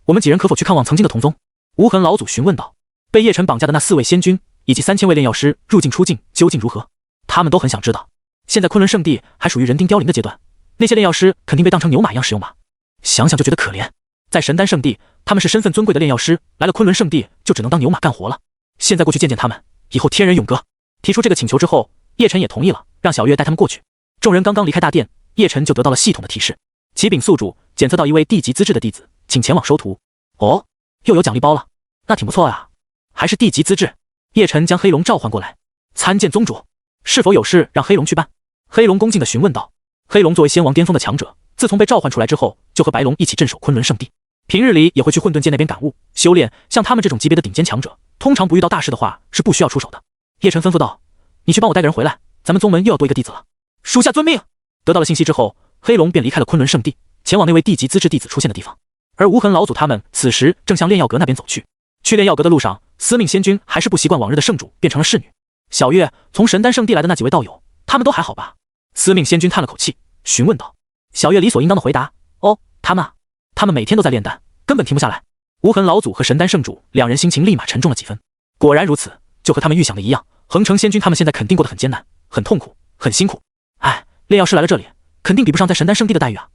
我们几人可否去看望曾经的同宗？无痕老祖询问道。被叶晨绑架的那4位仙君以及3000位炼药师入境出境究竟如何？他们都很想知道。现在昆仑圣地还属于人丁凋零的阶段，那些炼药师肯定被当成牛马一样使用吧？想想就觉得可怜。在神丹圣地，他们是身份尊贵的炼药师，来了昆仑圣地就只能当牛马干活了。现在过去见见他们，以后天人永隔。提出这个请求之后，叶晨也同意了，让小月带他们过去。众人刚刚离开大殿，叶晨就得到了系统的提示：启禀宿主，检测到一位地级资质的弟子，请前往收徒。哦，又有奖励包了，那挺不错啊。还是地级资质。叶晨将黑龙召唤过来，参见宗主。是否有事让黑龙去办？黑龙恭敬地询问道。黑龙作为仙王巅峰的强者，自从被召唤出来之后，就和白龙一起镇守昆仑圣地，平日里也会去混沌界那边感悟修炼。像他们这种级别的顶尖强者，通常不遇到大事的话是不需要出手的。叶晨吩咐道：“你去帮我带个人回来，咱们宗门又要多一个弟子了。”属下遵命。得到了信息之后，黑龙便离开了昆仑圣地，前往那位地级资质弟子出现的地方。而无痕老祖他们此时正向炼药阁那边走去。去炼药阁的路上，司命仙君还是不习惯往日的圣主变成了侍女。小月，从神丹圣地来的那几位道友，他们都还好吧？司命仙君叹了口气，询问道。小月理所应当的回答：“哦，他们每天都在炼丹，根本停不下来。”无痕老祖和神丹圣主两人心情立马沉重了几分。果然如此，就和他们预想的一样，恒成仙君他们现在肯定过得很艰难，很痛苦，很辛苦。哎，炼药师来了这里，肯定比不上在神丹圣地的待遇啊。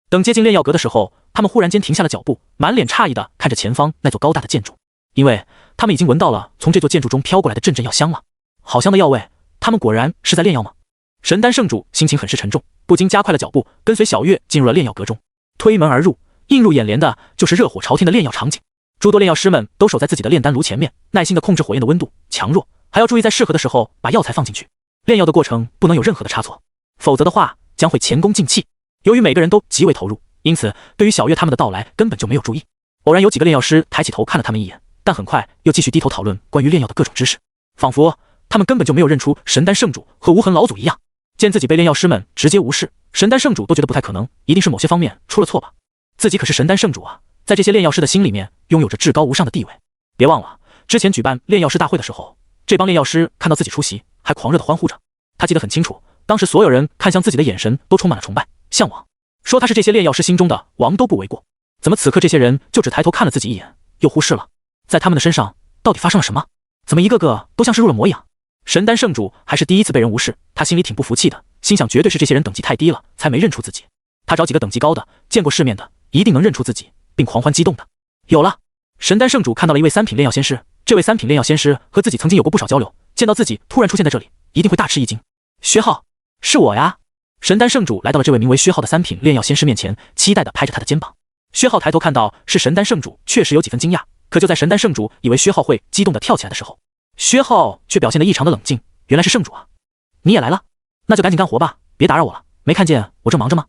等接近炼药阁的时候，他们忽然间停下了脚步，满脸诧异的看着前方那座高大的建筑，因为他们已经闻到了从这座建筑中飘过来的阵阵药香了。好香的药味，他们果然是在炼药吗？神丹圣主心情很是沉重，不禁加快了脚步，跟随小月进入了炼药阁中。推门而入，映入眼帘的就是热火朝天的炼药场景。诸多炼药师们都守在自己的炼丹炉前面，耐心地控制火焰的温度、强弱，还要注意在适合的时候把药材放进去。炼药的过程不能有任何的差错，否则的话将会前功尽弃。由于每个人都极为投入，因此对于小月他们的到来根本就没有注意。偶然有几个炼药师抬起头看了他们一眼，但很快又继续低头讨论关于炼药的各种知识，仿佛他们根本就没有认出神丹圣主和无痕老祖一样。见自己被炼药师们直接无视，神丹圣主都觉得不太可能，一定是某些方面出了错吧。自己可是神丹圣主啊，在这些炼药师的心里面拥有着至高无上的地位。别忘了，之前举办炼药师大会的时候，这帮炼药师看到自己出席，还狂热的欢呼着。他记得很清楚，当时所有人看向自己的眼神都充满了崇拜、向往，说他是这些炼药师心中的王都不为过。怎么此刻这些人就只抬头看了自己一眼，又忽视了？在他们的身上到底发生了什么？怎么一个个都像是入了魔一样？神丹圣主还是第一次被人无视，他心里挺不服气的，心想绝对是这些人等级太低了，才没认出自己。他找几个等级高的、见过世面的，一定能认出自己，并狂欢激动的。有了！神丹圣主看到了一位三品炼药仙师，这位三品炼药仙师和自己曾经有过不少交流，见到自己突然出现在这里，一定会大吃一惊。薛浩，是我呀！神丹圣主来到了这位名为薛浩的三品炼药仙师面前，期待地拍着他的肩膀。薛浩抬头看到是神丹圣主，确实有几分惊讶。可就在神丹圣主以为薛浩会激动地跳起来的时候，薛浩却表现得异常的冷静。原来是圣主啊！你也来了，那就赶紧干活吧，别打扰我了。没看见我正忙着吗？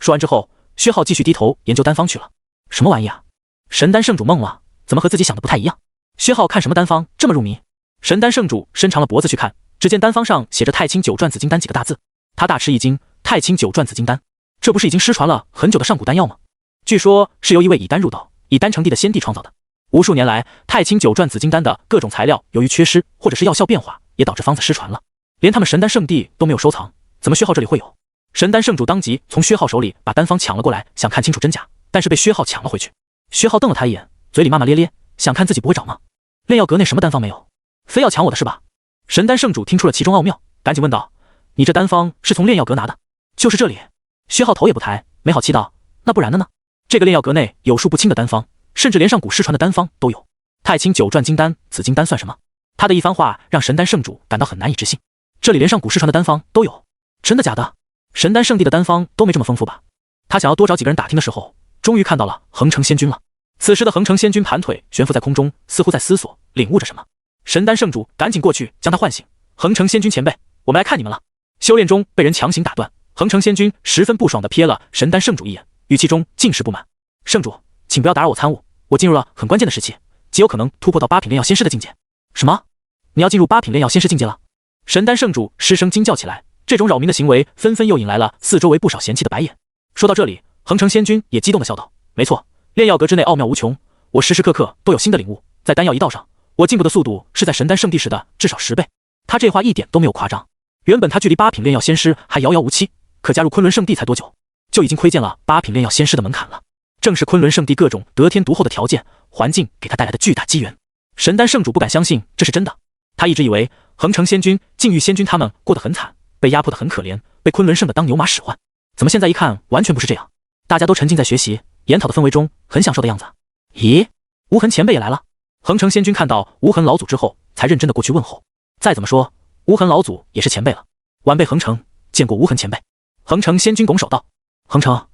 说完之后，薛浩继续低头研究丹方去了。什么玩意啊？神丹圣主懵了，怎么和自己想的不太一样？薛浩看什么丹方这么入迷？神丹圣主伸长了脖子去看，只见丹方上写着太清九转紫金丹几个大字。他大吃一惊，太清九转紫金丹，这不是已经失传了很久的上古丹药吗？据说是由一位以丹入道、以丹成帝的先帝创造的。无数年来，太清九转紫金丹的各种材料由于缺失或者是药效变化，也导致方子失传了。连他们神丹圣地都没有收藏，怎么薛浩这里会有？神丹圣主当即从薛浩手里把丹方抢了过来，想看清楚真假，但是被薛浩抢了回去。薛浩瞪了他一眼，嘴里骂骂咧咧，想看自己不会找吗？炼药阁内什么丹方没有？非要抢我的是吧？神丹圣主听出了其中奥妙，赶紧问道：“你这丹方是从炼药阁拿的？”就是这里。薛浩头也不抬，没好气道：“那不然的呢？这个炼药阁内有数不清的丹方，甚至连上古失传的丹方都有。太清九转金丹、紫金丹算什么？”他的一番话让神丹圣主感到很难以置信。这里连上古失传的丹方都有，真的假的？神丹圣地的丹方都没这么丰富吧？他想要多找几个人打听的时候，终于看到了恒城仙君了。此时的恒城仙君盘腿悬浮在空中，似乎在思索，领悟着什么。神丹圣主赶紧过去将他唤醒。恒城仙君前辈，我们来看你们了。修炼中被人强行打断，恒城仙君十分不爽地瞥了神丹圣主一眼，语气中尽是不满。圣主，请不要打扰我参悟，我进入了很关键的时期，极有可能突破到8品炼药仙师的境界。什么？你要进入8品炼药仙师境界了？神丹圣主失声惊叫起来，这种扰民的行为纷纷又引来了四周围不少嫌弃的白眼。说到这里，恒城仙君也激动地笑道：“没错，炼药阁之内奥妙无穷，我时时刻刻都有新的领悟，在丹药一道上，我进步的速度是在神丹圣地时的至少10倍。”他这话一点都没有夸张。原本他距离8品炼药仙师还遥遥无期，可加入昆仑圣地才多久，就已经窥见了8品炼药仙师的门槛了。正是昆仑圣地各种得天独厚的条件、环境给他带来的巨大机缘。神丹圣主不敢相信这是真的，他一直以为恒城仙君、禁域仙君他们过得很惨，被压迫得很可怜，被昆仑圣的当牛马使唤。怎么现在一看完全不是这样，大家都沉浸在学习、研讨的氛围中，很享受的样子。咦，无痕前辈也来了。恒城仙君看到无痕老祖之后，才认真的过去问候。再怎么说，无痕老祖也是前辈了。晚辈恒城见过无痕前辈。恒城仙君拱手道：“恒城，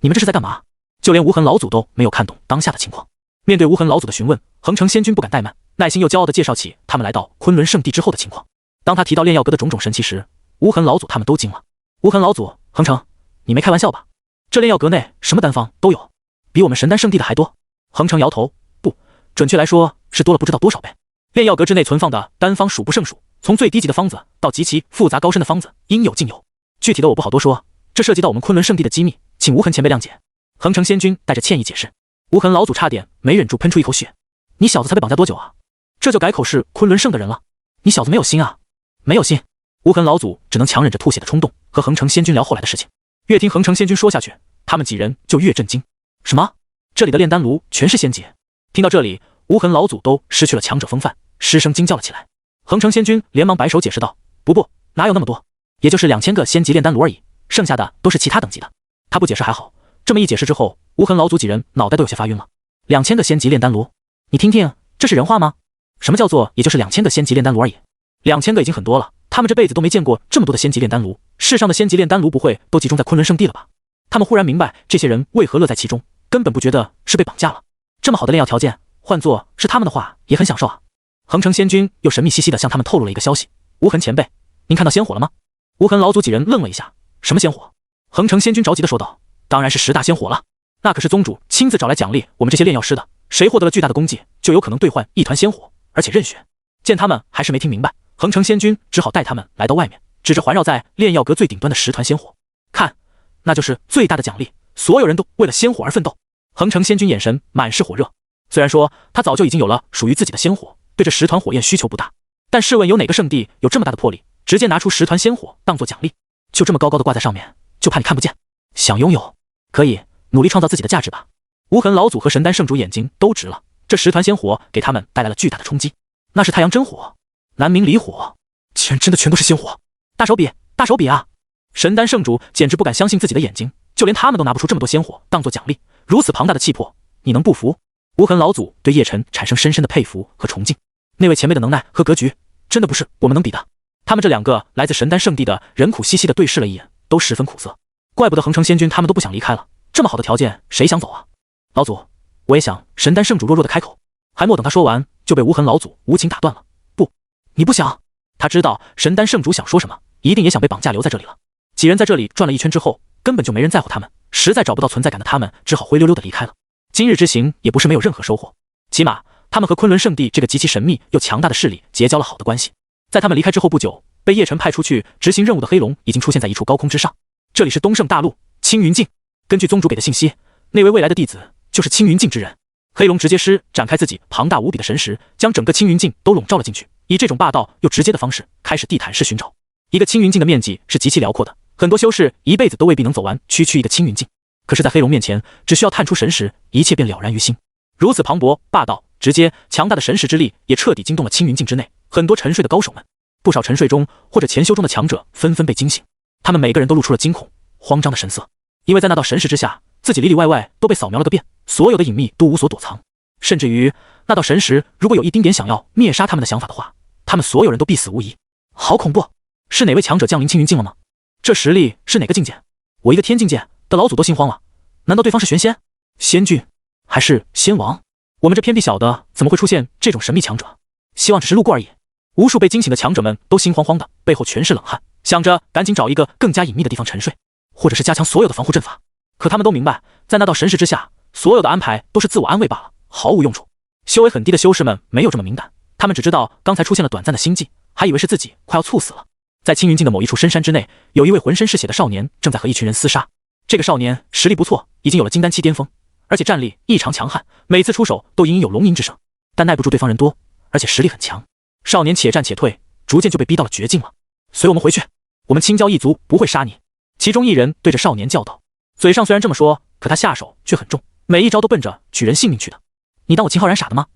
你们这是在干嘛？”就连无痕老祖都没有看懂当下的情况。面对无痕老祖的询问，恒城仙君不敢怠慢，耐心又骄傲地介绍起他们来到昆仑圣地之后的情况。当他提到炼药阁的种种神奇时，无痕老祖他们都惊了。无痕老祖，恒城，你没开玩笑吧？这炼药阁内什么丹方都有，比我们神丹圣地的还多？恒城摇头，不，准确来说是多了不知道多少倍。炼药阁之内存放的丹方数不胜数，从最低级的方子到极其复杂高深的方子，应有尽有。具体的我不好多说，这涉及到我们昆仑圣地的机密，请无痕前辈谅解。恒城仙君带着歉意解释。无痕老祖差点没忍住喷出一口血，你小子才被绑架多久啊？这就改口是昆仑圣的人了？你小子没有心啊！没有心。无痕老祖只能强忍着吐血的冲动，和恒城仙君聊后来的事情。越听恒城仙君说下去，他们几人就越震惊。什么？这里的炼丹炉全是仙级？听到这里，无痕老祖都失去了强者风范，失声惊叫了起来。恒城仙君连忙摆手解释道：“不，哪有那么多，也就是2000个仙级炼丹炉而已，剩下的都是其他等级的。”他不解释还好，这么一解释之后，无痕老祖几人脑袋都有些发晕了。2000个仙级炼丹炉，你听听，这是人话吗？什么叫做也就是2000个仙级炼丹炉而已？2000个已经很多了，他们这辈子都没见过这么多的仙级炼丹炉。世上的仙级炼丹炉不会都集中在昆仑圣地了吧？他们忽然明白这些人为何乐在其中，根本不觉得是被绑架了。这么好的炼药条件，换作是他们的话，也很享受啊。恒城仙君又神秘兮兮地向他们透露了一个消息：无痕前辈，您看到仙火了吗？无痕老祖几人愣了一下，什么仙火？恒城仙君着急地说道：“当然是10大仙火了，那可是宗主亲自找来奖励我们这些炼药师的，谁获得了巨大的功绩，就有可能兑换1团仙火，而且任选。”见他们还是没听明白，恒城仙君只好带他们来到外面，指着环绕在炼药阁最顶端的10团仙火，看，那就是最大的奖励，所有人都为了仙火而奋斗。恒城仙君眼神满是火热，虽然说他早就已经有了属于自己的仙火，对这10团火焰需求不大，但试问有哪个圣地有这么大的魄力，直接拿出10团仙火当做奖励，就这么高高的挂在上面，就怕你看不见。想拥有，可以努力创造自己的价值吧。无痕老祖和神丹圣主眼睛都直了，这10团仙火给他们带来了巨大的冲击。那是太阳真火，南冥离火，竟然真的全都是仙火！大手笔，大手笔啊！神丹圣主简直不敢相信自己的眼睛，就连他们都拿不出这么多仙火当做奖励，如此庞大的气魄，你能不服？无痕老祖对叶晨产生深深的佩服和崇敬，那位前辈的能耐和格局，真的不是我们能比的。他们这2个来自神丹圣地的人苦兮兮的对视了一眼，都十分苦涩。怪不得恒城仙君他们都不想离开了，这么好的条件，谁想走啊？老祖，我也想。神丹圣主弱弱的开口，还没等他说完，就被无痕老祖无情打断了。不，你不想。他知道神丹圣主想说什么，一定也想被绑架留在这里了。几人在这里转了一圈之后，根本就没人在乎他们，实在找不到存在感的他们，只好灰溜溜的离开了。今日之行也不是没有任何收获，起码他们和昆仑圣地这个极其神秘又强大的势力结交了好的关系。在他们离开之后不久，被叶晨派出去执行任务的黑龙已经出现在一处高空之上。这里是东胜大陆青云境，根据宗主给的信息，那位未来的弟子就是青云境之人。黑龙直接施展开自己庞大无比的神识，将整个青云境都笼罩了进去，以这种霸道又直接的方式开始地毯式寻找。一个青云境的面积是极其辽阔的，很多修士一辈子都未必能走完区区一个青云境。可是在黑龙面前，只需要探出神识，一切便了然于心。如此磅礴、霸道、直接、强大的神识之力，也彻底惊动了青云境之内很多沉睡的高手们。不少沉睡中或者潜修中的强者纷纷被惊醒，他们每个人都露出了惊恐、慌张的神色，因为在那道神识之下，自己里里外外都被扫描了个遍，所有的隐秘都无所躲藏。甚至于那道神识如果有一丁点想要灭杀他们的想法的话，他们所有人都必死无疑。好恐怖！是哪位强者降临青云境了吗？这实力是哪个境界？我一个天境界的老祖都心慌了，难道对方是玄仙、仙君还是仙王？我们这偏僻小的怎么会出现这种神秘强者？希望只是路过而已。无数被惊醒的强者们都心慌慌的，背后全是冷汗，想着赶紧找一个更加隐秘的地方沉睡，或者是加强所有的防护阵法。可他们都明白，在那道神识之下，所有的安排都是自我安慰罢了，毫无用处。修为很低的修士们没有这么敏感，他们只知道刚才出现了短暂的心悸，还以为是自己快要猝死了。在青云境的某一处深山之内，有一位浑身是血的少年正在和一群人厮杀。这个少年实力不错，已经有了金丹期巅峰，而且战力异常强悍，每次出手都隐隐有龙吟之声，但耐不住对方人多，而且实力很强。少年且战且退，逐渐就被逼到了绝境了。随我们回去，我们青椒一族不会杀你。其中一人对着少年叫道，嘴上虽然这么说，可他下手却很重，每一招都奔着取人性命去的。你当我秦浩然傻的吗？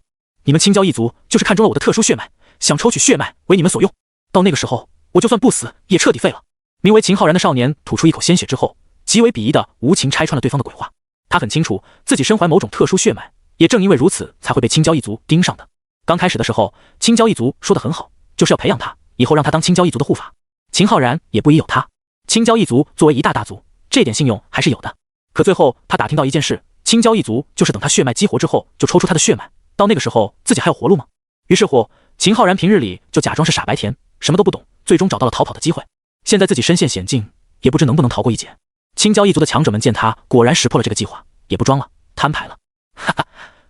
你们青椒一族就是看中了我的特殊血脉，想抽取血脉为你们所用，到那个时候，我就算不死也彻底废了。名为秦浩然的少年吐出一口鲜血之后，极为鄙夷的无情拆穿了对方的鬼话。他很清楚自己身怀某种特殊血脉，也正因为如此才会被青椒一族盯上的。刚开始的时候，青椒一族说得很好，就是要培养他，以后让他当青椒一族的护法。秦浩然也不疑有他，青椒一族作为一大族，这点信用还是有的。可最后他打听到一件事，青椒一族就是等他血脉激活之后，就抽出他的血脉，到那个时候自己还有活路吗？于是乎，秦浩然平日里就假装是傻白甜，什么都不懂，最终找到了逃跑的机会。现在自己身陷险境，也不知能不能逃过一劫。青椒一族的强者们见他果然识破了这个计划，也不装了，摊牌了。哈哈，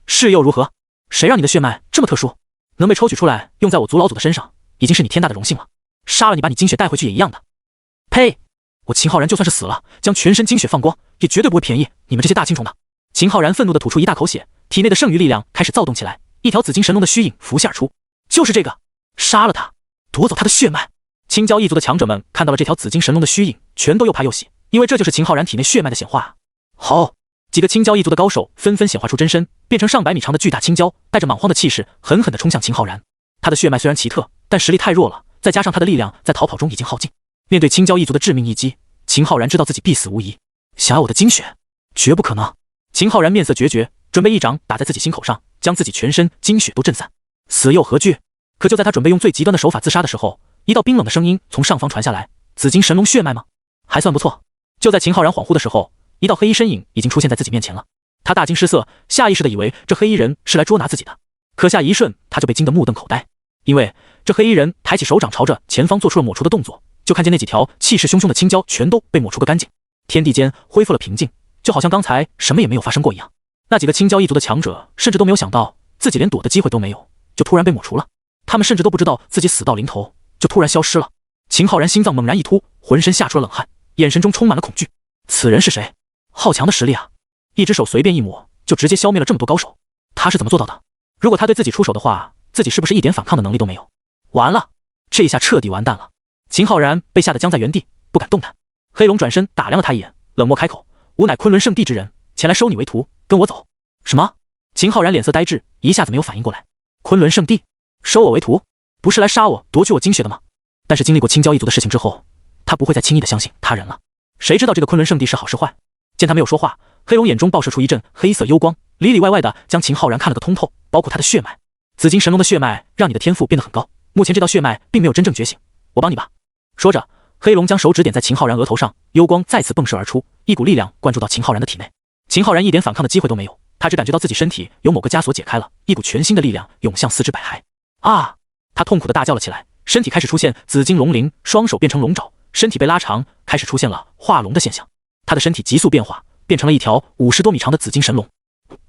是又如何？谁让你的血脉这么特殊，能被抽取出来用在我族老祖的身上，已经是你天大的荣幸了。杀了你，把你精血带回去也一样的。呸！我秦浩然就算是死了，将全身精血放光，也绝对不会便宜你们这些大青虫的。秦浩然愤怒地吐出一大口血，体内的剩余力量开始躁动起来，一条紫金神龙的虚影浮现而出。就是这个，杀了他，夺走他的血脉。青椒一族的强者们看到了这条紫金神龙的虚影，全都又怕又喜，因为这就是秦浩然体内血脉的显化啊。好，几个青椒一族的高手纷纷显化出真身，变成上百米长的巨大青椒，带着莽荒的气势，狠狠地冲向秦浩然。他的血脉虽然奇特，但实力太弱了，再加上他的力量在逃跑中已经耗尽，面对青椒一族的致命一击，秦浩然知道自己必死无疑。想要我的精血，绝不可能！秦浩然面色决绝，准备一掌打在自己心口上，将自己全身精血都震散。死又何惧？可就在他准备用最极端的手法自杀的时候，一道冰冷的声音从上方传下来：紫金神龙血脉吗？还算不错。就在秦浩然恍惚的时候，一道黑衣身影已经出现在自己面前了。他大惊失色，下意识的以为这黑衣人是来捉拿自己的，可下一瞬他就被惊得目瞪口呆，因为这黑衣人抬起手掌朝着前方做出了抹除的动作，就看见那几条气势汹汹的青椒全都被抹除个干净，天地间恢复了平静，就好像刚才什么也没有发生过一样。那几个青椒一族的强者甚至都没有想到自己连躲的机会都没有，就突然被抹除了，他们甚至都不知道自己死到临头就突然消失了。秦浩然心脏猛然一突，浑身吓出了冷汗，眼神中充满了恐惧。此人是谁？好强的实力啊！一只手随便一抹，就直接消灭了这么多高手，他是怎么做到的？如果他对自己出手的话，自己是不是一点反抗的能力都没有？完了，这下彻底完蛋了。秦浩然被吓得僵在原地，不敢动弹。黑龙转身打量了他一眼，冷漠开口：“吾乃昆仑圣地之人，前来收你为徒，跟我走。”什么？秦浩然脸色呆滞，一下子没有反应过来。昆仑圣地收我为徒，不是来杀我夺取我精血的吗？但是经历过青蛟一族的事情之后，他不会再轻易的相信他人了。谁知道这个昆仑圣地是好是坏？见他没有说话，黑龙眼中爆射出一阵黑色幽光，里里外外的将秦浩然看了个通透，包括他的血脉。紫金神龙的血脉让你的天赋变得很高，目前这道血脉并没有真正觉醒，我帮你吧。说着，黑龙将手指点在秦浩然额头上，幽光再次迸射而出，一股力量灌注到秦浩然的体内。秦浩然一点反抗的机会都没有，他只感觉到自己身体有某个枷锁解开了，一股全新的力量涌向四肢百骸。啊！他痛苦的大叫了起来，身体开始出现紫金龙鳞，双手变成龙爪，身体被拉长，开始出现了化龙的现象。他的身体急速变化，变成了一条50多米长的紫金神龙。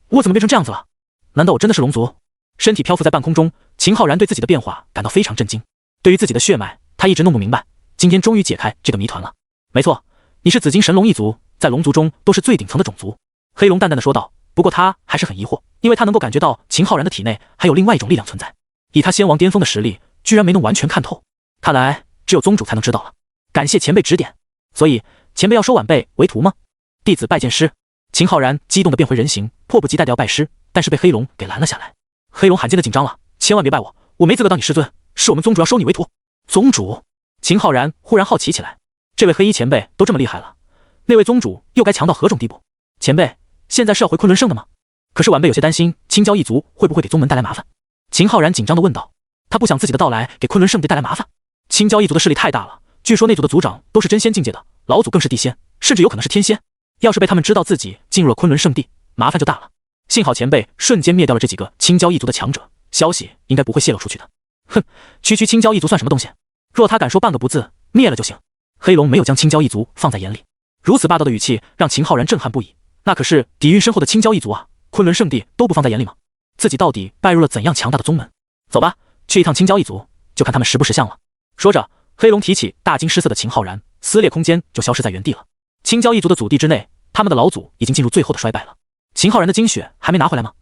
我怎么变成这样子了？难道我真的是龙族？身体漂浮在半空中，秦浩然对自己的变化感到非常震惊。对于自己的血脉，他一直弄不明白，今天终于解开这个谜团了。没错，你是紫金神龙一族，在龙族中都是最顶层的种族。黑龙淡淡的说道。不过他还是很疑惑，因为他能够感觉到秦浩然的体内还有另外一种力量存在。以他仙王巅峰的实力，居然没能完全看透，看来只有宗主才能知道了。感谢前辈指点。所以前辈要收晚辈为徒吗？弟子拜见师。秦浩然激动的变回人形，迫不及待的要拜师，但是被黑龙给拦了下来。黑龙罕见的紧张了，千万别拜我，我没资格当你师尊，是我们宗主要收你为徒。宗主？秦浩然忽然好奇起来，这位黑衣前辈都这么厉害了，那位宗主又该强到何种地步？前辈现在是要回昆仑圣的吗？可是晚辈有些担心青蛟一族会不会给宗门带来麻烦。秦浩然紧张地问道，他不想自己的到来给昆仑圣地带来麻烦。青蛟一族的势力太大了，据说那族的族长都是真仙境界的，老祖更是地仙，甚至有可能是天仙。要是被他们知道自己进入了昆仑圣地，麻烦就大了。幸好前辈瞬间灭掉了这几个青蛟一族的强者，消息应该不会泄露出去的。哼，区青蛟一族算什么东西？若他敢说半个不字，灭了就行。黑龙没有将青蛟一族放在眼里，如此霸道的语气让秦浩然震撼不已。那可是底蕴深厚的青蛟一族啊，昆仑圣地都不放在眼里吗？自己到底拜入了怎样强大的宗门？走吧，去一趟青蛟一族，就看他们识不识相了。说着，黑龙提起大惊失色的秦浩然，撕裂空间就消失在原地了。青蛟一族的祖地之内，他们的老祖已经进入最后的衰败了。秦浩然的精血还没拿回来吗？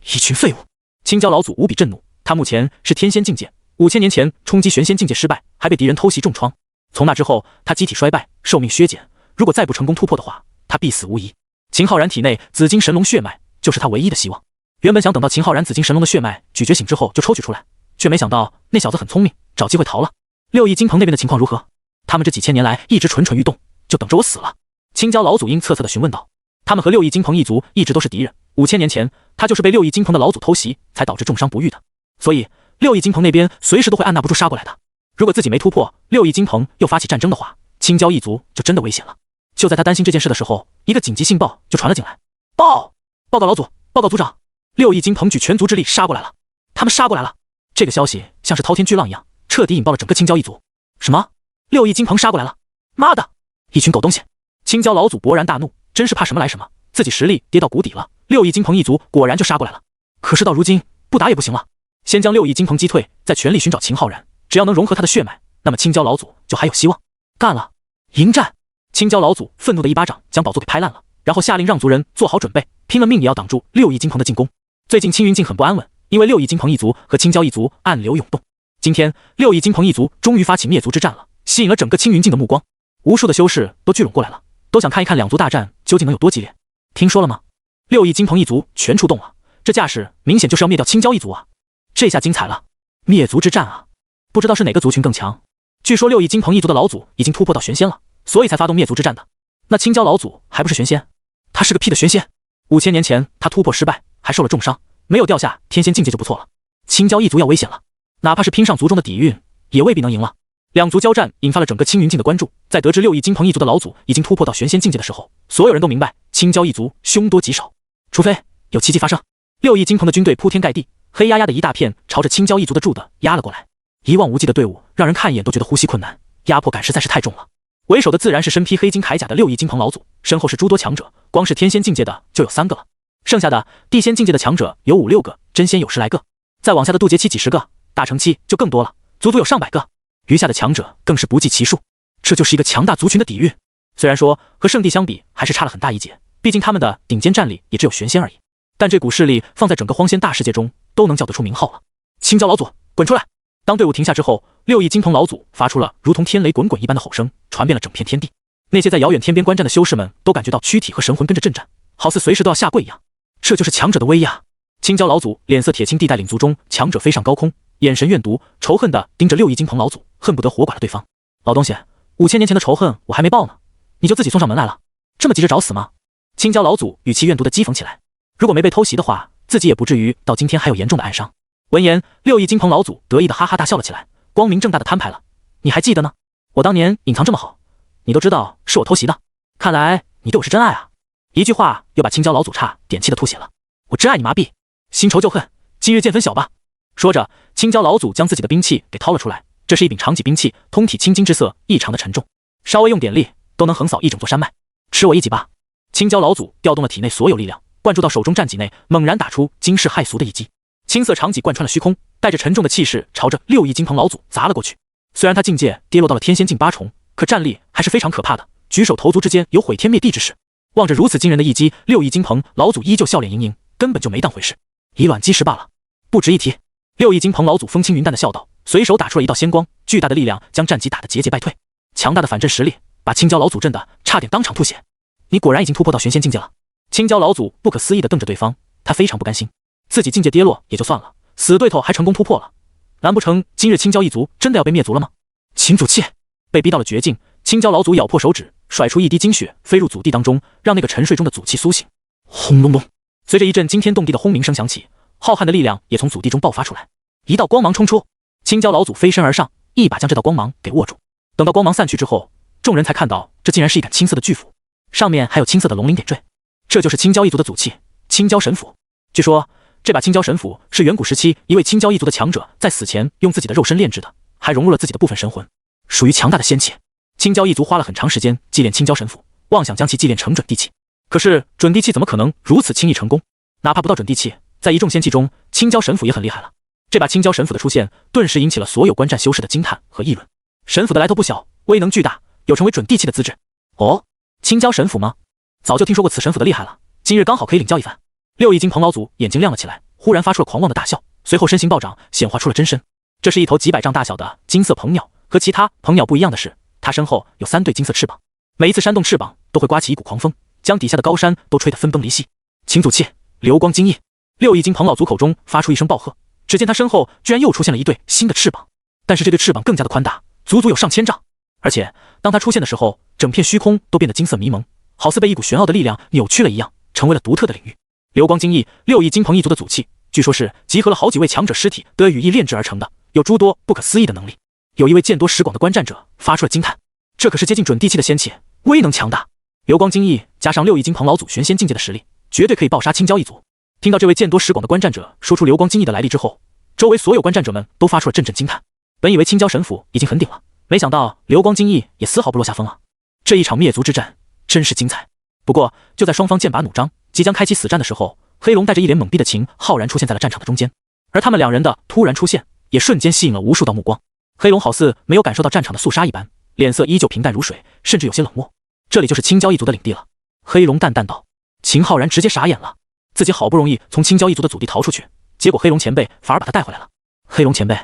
一群废物！青蛟老祖无比震怒，他目前是天仙境界，5000年前冲击玄仙境界失败，还被敌人偷袭重创。从那之后，他机体衰败，寿命削减，如果再不成功突破的话，他必死无疑。秦浩然体内紫金神龙血脉就是他唯一的希望。原本想等到秦浩然紫金神龙的血脉咀嚼醒之后就抽取出来，却没想到那小子很聪明，找机会逃了。6翼金鹏那边的情况如何？他们这几千年来一直蠢蠢欲动，就等着我死了。青蛟老祖阴恻恻地询问道。他们和6翼金鹏一族一直都是敌人，5000年前他就是被6翼金鹏的老祖偷袭，才导致重伤不愈的。所以6翼金鹏那边随时都会按捺不住杀过来的。如果自己没突破，6翼金鹏又发起战争的话，青蛟一族就真的危险了。就在他担心这件事的时候，一个紧急信报就传了进来。报告老祖，报告族长，6翼金鹏举全族之力杀过来了，他们杀过来了。这个消息像是滔天巨浪一样，彻底引爆了整个青蛟一族。什么？6翼金鹏杀过来了？妈的，一群狗东西！青蛟老祖勃然大怒，真是怕什么来什么，自己实力跌到谷底了，6翼金鹏一族果然就杀过来了。可是到如今不打也不行了，先将6翼金鹏击退，再全力寻找秦浩然，只要能融合他的血脉，那么青蛟老祖就还有希望。干了！迎战！青蛟老祖愤怒的一巴掌将宝座给拍烂了，然后下令让族人做好准备，拼了命也要挡住6翼金鹏的进攻。最近青云境很不安稳，因为6翼金鹏一族和青蛟一族暗流涌动。今天6翼金鹏一族终于发起灭族之战了，吸引了整个青云境的目光，无数的修士都聚拢过来了，都想看一看两族大战究竟能有多激烈。听说了吗？6翼金鹏一族全出动了，这架势明显就是要灭掉青蛟一族啊！这下精彩了，灭族之战啊！不知道是哪个族群更强。据说6翼金鹏一族的老祖已经突破到玄仙了，所以才发动灭族之战的。那青蛟老祖还不是玄仙？他是个屁的玄仙！5000年前他突破失败，还受了重伤，没有掉下天仙境界就不错了。青蛟一族要危险了，哪怕是拼上族中的底蕴，也未必能赢了。两族交战引发了整个青云境的关注，在得知6翼金鹏一族的老祖已经突破到玄仙境界的时候，所有人都明白青蛟一族凶多吉少，除非有奇迹发生。6翼金鹏的军队铺天盖地，黑压压的一大片朝着青蛟一族的住的压了过来，一望无际的队伍让人看一眼都觉得呼吸困难，压迫感实在是太重了。为首的自然是身披黑金铠甲的6翼金鹏老祖，身后是诸多强者，光是天仙境界的就有3个了，剩下的地仙境界的强者有5、6个，真仙有10来个，再往下的渡劫期几十个，大成期就更多了，足足有上百个，余下的强者更是不计其数。这就是一个强大族群的底蕴。虽然说和圣地相比还是差了很大一截，毕竟他们的顶尖战力也只有玄仙而已，但这股势力放在整个荒仙大世界中都能叫得出名号了。青蛟老祖，滚出来！当队伍停下之后，6翼金鹏老祖发出了如同天雷滚滚一般的吼声，传遍了整片天地。那些在遥远天边观战的修士们都感觉到躯体和神魂跟着震颤，好似随时都要下跪一样。这就是强者的威压。青椒老祖脸色铁青地带领族中强者飞上高空，眼神怨毒，仇恨地盯着6翼金鹏老祖，恨不得活剐了对方。老东西，5000年前的仇恨我还没报呢，你就自己送上门来了，这么急着找死吗？青椒老祖语气怨毒地讥讽起来。如果没被偷袭的话，自己也不至于到今天还有严重的暗伤。闻言，6翼金鹏老祖得意地哈哈大笑了起来，光明正大地摊牌了。你还记得呢？我当年隐藏这么好，你都知道是我偷袭的，看来你对我是真爱啊！一句话又把青椒老祖差点气得吐血了。我真爱你妈逼！新仇旧恨，今日见分晓吧！说着，青椒老祖将自己的兵器给掏了出来，这是一柄长戟兵器，通体青金之色，异常的沉重，稍微用点力都能横扫一整座山脉。吃我一戟吧！青椒老祖调动了体内所有力量，灌注到手中战戟内，猛然打出惊世骇俗的一击。青色长戟贯穿了虚空，带着沉重的气势朝着6翼金鹏老祖砸了过去。虽然他境界跌落到了天仙境8重，可战力还是非常可怕的，举手投足之间有毁天灭地之势。望着如此惊人的一击，6翼金鹏老祖依旧笑脸盈盈，根本就没当回事，以卵击石罢了，不值一提。6翼金鹏老祖风轻云淡的笑道，随手打出了一道仙光，巨大的力量将战戟打得节节败退。强大的反震实力把青椒老祖震得差点当场吐血。你果然已经突破到玄仙境界了。青椒老祖不可思议地瞪着对方，他非常不甘心，自己境界跌落也就算了，死对头还成功突破了，难不成今日青椒一族真的要被灭族了吗？请主气！被逼到了绝境，青椒老祖咬破手指，甩出一滴精血飞入祖地当中，让那个沉睡中的祖气苏醒。轰隆隆，随着一阵惊天动地的轰鸣声响起，浩瀚的力量也从祖地中爆发出来，一道光芒冲出，青椒老祖飞身而上，一把将这道光芒给握住。等到光芒散去之后，众人才看到这竟然是一杆青色的巨斧，上面还有青色的龙鳞点缀，这就是青椒一族的祖器青椒神斧。据说这把青椒神斧是远古时期一位青椒一族的强者在死前用自己的肉身炼制的，还融入了自己的部分神魂，属于强大的仙器。青椒一族花了很长时间祭炼青椒神斧，妄想将其祭炼成准地器，可是准地器怎么可能如此轻易成功？哪怕不到准地器，在一众仙器中，青椒神斧也很厉害了。这把青椒神斧的出现，顿时引起了所有观战修士的惊叹和议论。神斧的来头不小，威能巨大，有成为准地器的资质。哦，青椒神斧吗？早就听说过此神斧的厉害了，今日刚好可以领教一番。6翼金鹏老祖眼睛亮了起来，忽然发出了狂妄的大笑，随后身形暴涨，显化出了真身。这是一头几百丈大小的金色鹏鸟，和其他鹏鸟不一样的是，它身后有3对金色翅膀，每一次扇动翅膀都会刮起一股狂风，将底下的高山都吹得分崩离析。请祖气，流光金翼！6翼金鹏老祖口中发出一声暴喝，只见他身后居然又出现了一对新的翅膀，但是这对翅膀更加的宽大，足足有上千丈。而且当他出现的时候，整片虚空都变得金色迷蒙，好似被一股玄奥的力量扭曲了一样，成为了独特的领域。流光金翼，6翼金鹏一族的祖器，据说是集合了好几位强者尸体得羽翼炼制而成的，有诸多不可思议的能力。有一位见多识广的观战者发出了惊叹，这可是接近准地器的仙器，威能强大。流光金翼加上6翼金鹏老祖玄仙境界的实力，绝对可以暴杀青椒一族。听到这位见多识广的观战者说出流光金翼的来历之后，周围所有观战者们都发出了阵阵惊叹。本以为青椒神斧已经很顶了，没想到流光金翼也丝毫不落下风啊！这一场灭族之战真是精彩。不过就在双方剑拔弩张，即将开启死战的时候，黑龙带着一脸懵逼的秦浩然出现在了战场的中间，而他们两人的突然出现，也瞬间吸引了无数道目光。黑龙好似没有感受到战场的肃杀一般，脸色依旧平淡如水，甚至有些冷漠。这里就是青椒一族的领地了。黑龙淡淡道。秦浩然直接傻眼了，自己好不容易从青椒一族的祖地逃出去，结果黑龙前辈反而把他带回来了。黑龙前辈，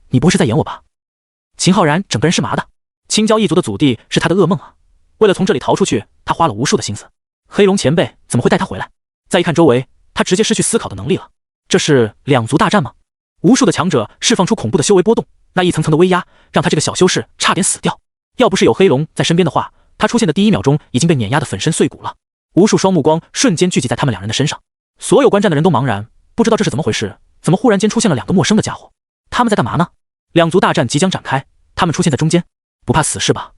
你不会是在演我吧？秦浩然整个人是麻的，青椒一族的祖地是他的噩梦啊！为了从这里逃出去，他花了无数的心思。黑龙前辈怎么会带他回来？再一看周围，他直接失去思考的能力了。这是两族大战吗？无数的强者释放出恐怖的修为波动，那一层层的威压让他这个小修士差点死掉。要不是有黑龙在身边的话，他出现的第一秒钟已经被碾压得粉身碎骨了。无数双目光瞬间聚集在他们两人的身上，所有观战的人都茫然，不知道这是怎么回事，怎么忽然间出现了两个陌生的家伙？他们在干嘛呢？两族大战即将展开，他们出现在中间，不怕死是吧？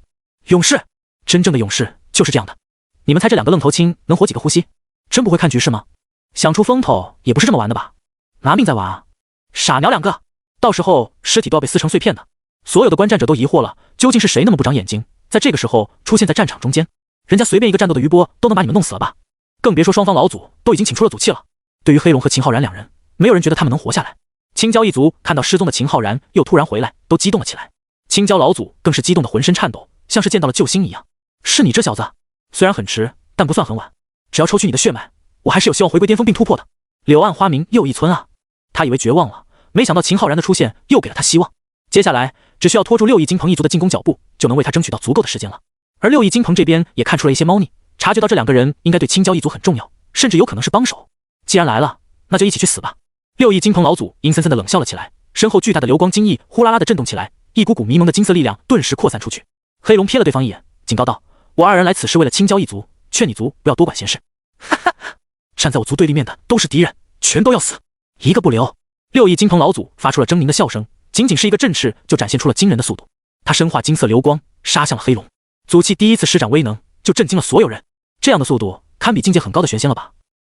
勇士，真正的勇士就是这样的。你们猜这两个愣头青能活几个呼吸？真不会看局势吗？想出风头也不是这么玩的吧？拿命在玩啊！傻鸟两个，到时候尸体都要被撕成碎片的。所有的观战者都疑惑了，究竟是谁那么不长眼睛，在这个时候出现在战场中间？人家随便一个战斗的余波都能把你们弄死了吧？更别说双方老祖都已经请出了祖器了。对于黑龙和秦浩然两人，没有人觉得他们能活下来。青椒一族看到失踪的秦浩然又突然回来，都激动了起来。青椒老祖更是激动的浑身颤抖，像是见到了救星一样。是你这小子，虽然很迟，但不算很晚。只要抽取你的血脉，我还是有希望回归巅峰并突破的。柳暗花明又一村啊！他以为绝望了，没想到秦浩然的出现又给了他希望。接下来只需要拖住6翼金鹏一族的进攻脚步，就能为他争取到足够的时间了。而6翼金鹏这边也看出了一些猫腻，察觉到这2个人应该对青椒一族很重要，甚至有可能是帮手。既然来了，那就一起去死吧。6翼金鹏老祖阴森森地冷笑了起来，身后巨大的流光金翼呼啦啦地震动起来，一股股迷蒙的金色力量顿时扩散出去。黑龙瞥了对方一眼，警告道：“我2人来此是为了青椒一族，劝你族不要多管闲事。”哈哈，站在我族对立面的都是敌人，全都要死，一个不留。6翼金鹏老祖发出了狰狞的笑声，仅仅是一个振翅就展现出了惊人的速度。他身化金色流光，杀向了黑龙。祖气第一次施展威能，就震惊了所有人。这样的速度，堪比境界很高的玄仙了吧？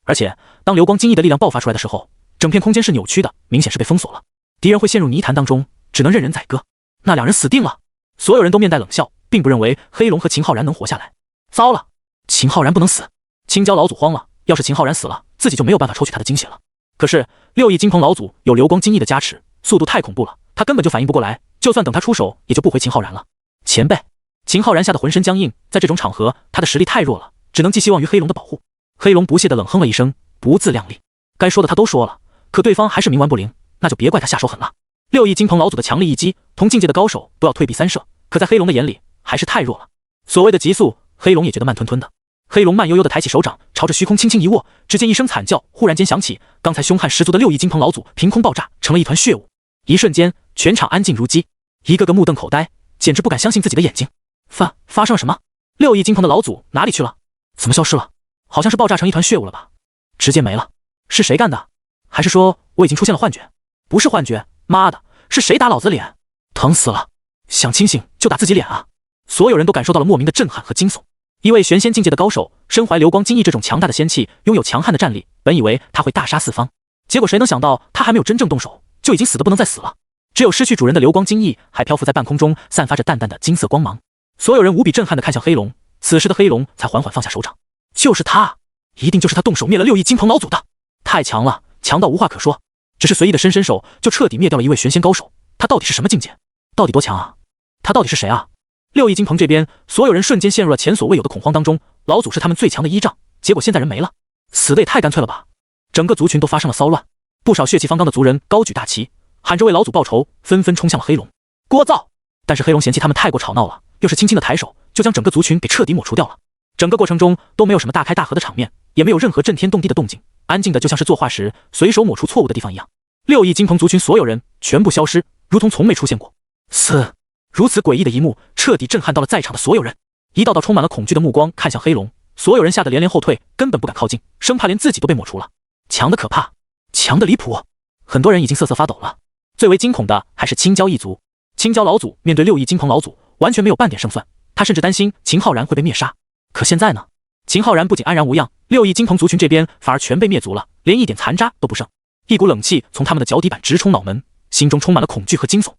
而且，当流光金翼的力量爆发出来的时候，整片空间是扭曲的，明显是被封锁了。敌人会陷入泥潭当中，只能任人宰割。那2人死定了！所有人都面带冷笑，并不认为黑龙和秦浩然能活下来。糟了，秦浩然不能死！青椒老祖慌了，要是秦浩然死了，自己就没有办法抽取他的精血了。可是6翼金鹏老祖有流光金翼的加持，速度太恐怖了，他根本就反应不过来，就算等他出手，也就不回秦浩然了。前辈，秦浩然吓得浑身僵硬，在这种场合，他的实力太弱了，只能寄希望于黑龙的保护。黑龙不屑地冷哼了一声，不自量力。该说的他都说了，可对方还是冥顽不灵，那就别怪他下手狠了。6翼金鹏老祖的强力一击，同境界的高手都要退避三舍，可在黑龙的眼里还是太弱了。所谓的急速，黑龙也觉得慢吞吞的。黑龙慢悠悠地抬起手掌，朝着虚空轻轻一握，只见一声惨叫忽然间响起，刚才凶悍十足的6翼金鹏老祖凭空爆炸成了一团血雾。一瞬间，全场安静如鸡，一个个目瞪口呆，简直不敢相信自己的眼睛。发生了什么？6翼金鹏的老祖哪里去了？怎么消失了？好像是爆炸成一团血雾了吧？直接没了。是谁干的？还是说我已经出现了幻觉？不是幻觉，妈的，是谁打老子脸？疼死了！想清醒就打自己脸啊！所有人都感受到了莫名的震撼和惊悚。一位玄仙境界的高手，身怀流光金翼这种强大的仙气，拥有强悍的战力，本以为他会大杀四方，结果谁能想到他还没有真正动手，就已经死得不能再死了。只有失去主人的流光金翼还漂浮在半空中，散发着淡淡的金色光芒。所有人无比震撼地看向黑龙，此时的黑龙才缓缓放下手掌。就是他，一定就是他动手灭了6翼金鹏老祖的，太强了，强到无话可说。只是随意的伸手，就彻底灭掉了一位玄仙高手。他到底是什么境界？到底多强啊？他到底是谁啊？6翼金鹏这边，所有人瞬间陷入了前所未有的恐慌当中。老祖是他们最强的依仗，结果现在人没了，死得也太干脆了吧！整个族群都发生了骚乱，不少血气方刚的族人高举大旗，喊着为老祖报仇，纷纷冲向了黑龙。聒噪！但是黑龙嫌弃他们太过吵闹了，又是轻轻的抬手，就将整个族群给彻底抹除掉了。整个过程中都没有什么大开大合的场面，也没有任何震天动地的动静，安静的就像是作画时随手抹除错误的地方一样。6翼金鹏族群所有人全部消失，如同从没出现过。如此诡异的一幕，彻底震撼到了在场的所有人。一道道充满了恐惧的目光看向黑龙，所有人吓得连连后退，根本不敢靠近，生怕连自己都被抹除了。强的可怕，强的离谱，很多人已经瑟瑟发抖了。最为惊恐的还是青椒一族。青椒老祖面对6翼金鹏老祖，完全没有半点胜算，他甚至担心秦浩然会被灭杀。可现在呢？秦浩然不仅安然无恙，6翼金鹏族群这边反而全被灭族了，连一点残渣都不剩。一股冷气从他们的脚底板直冲脑门，心中充满了恐惧和惊悚。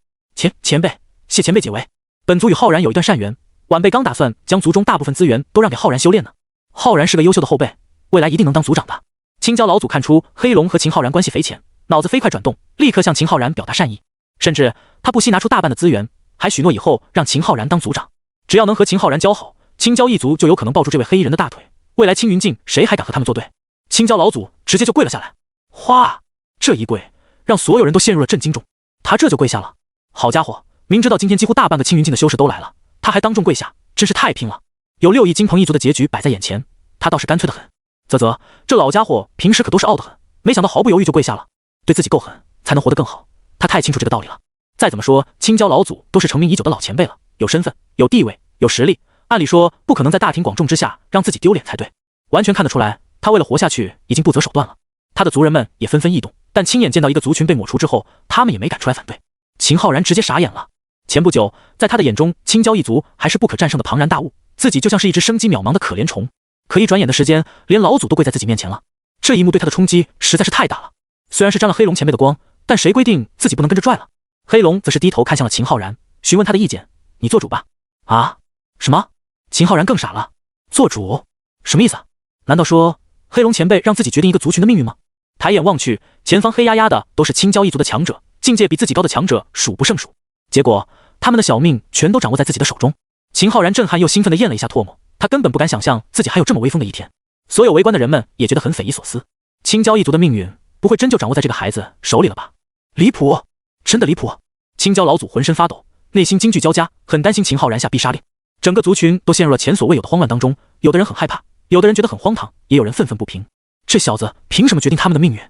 前辈，谢前辈解围。本族与浩然有一段善缘，晚辈刚打算将族中大部分资源都让给浩然修炼呢。浩然是个优秀的后辈，未来一定能当族长的。青椒老祖看出黑龙和秦浩然关系匪浅，脑子飞快转动，立刻向秦浩然表达善意，甚至他不惜拿出大半的资源，还许诺以后让秦浩然当族长。只要能和秦浩然交好，青椒一族就有可能抱住这位黑衣人的大腿，未来青云境谁还敢和他们作对？青椒老祖直接就跪了下来。哗，这一跪让所有人都陷入了震惊中。他这就跪下了，好家伙，明知道今天几乎大半个青云境的修士都来了，他还当众跪下，真是太拼了。有6翼金鹏一族的结局摆在眼前，他倒是干脆的很。啧，这老家伙平时可都是傲得很，没想到毫不犹豫就跪下了。对自己够狠，才能活得更好，他太清楚这个道理了。再怎么说，青椒老祖都是成名已久的老前辈了，有身份，有地位，有实力，按理说不可能在大庭广众之下让自己丢脸才对。完全看得出来，他为了活下去已经不择手段了。他的族人们也纷纷异动，但亲眼见到一个族群被抹除之后，他们也没敢出来反对。秦浩然直接傻眼了。前不久，在他的眼中，青椒一族还是不可战胜的庞然大物，自己就像是一只生机渺茫的可怜虫。可一转眼的时间，连老祖都跪在自己面前了。这一幕对他的冲击实在是太大了。虽然是沾了黑龙前辈的光，但谁规定自己不能跟着拽了？黑龙则是低头看向了秦浩然，询问他的意见：“你做主吧。”啊？什么？秦浩然更傻了。做主？什么意思？难道说黑龙前辈让自己决定一个族群的命运吗？抬眼望去，前方黑压压的都是青椒一族的强者，境界比自己高的强者数不胜数。结果他们的小命全都掌握在自己的手中。秦浩然震撼又兴奋地咽了一下唾沫，他根本不敢想象自己还有这么威风的一天。所有围观的人们也觉得很匪夷所思，青椒一族的命运不会真就掌握在这个孩子手里了吧？离谱，真的离谱。青椒老祖浑身发抖，内心惊惧交加，很担心秦昊然下必杀令。整个族群都陷入了前所未有的慌乱当中，有的人很害怕，有的人觉得很荒唐，也有人愤愤不平。这小子凭什么决定他们的命运？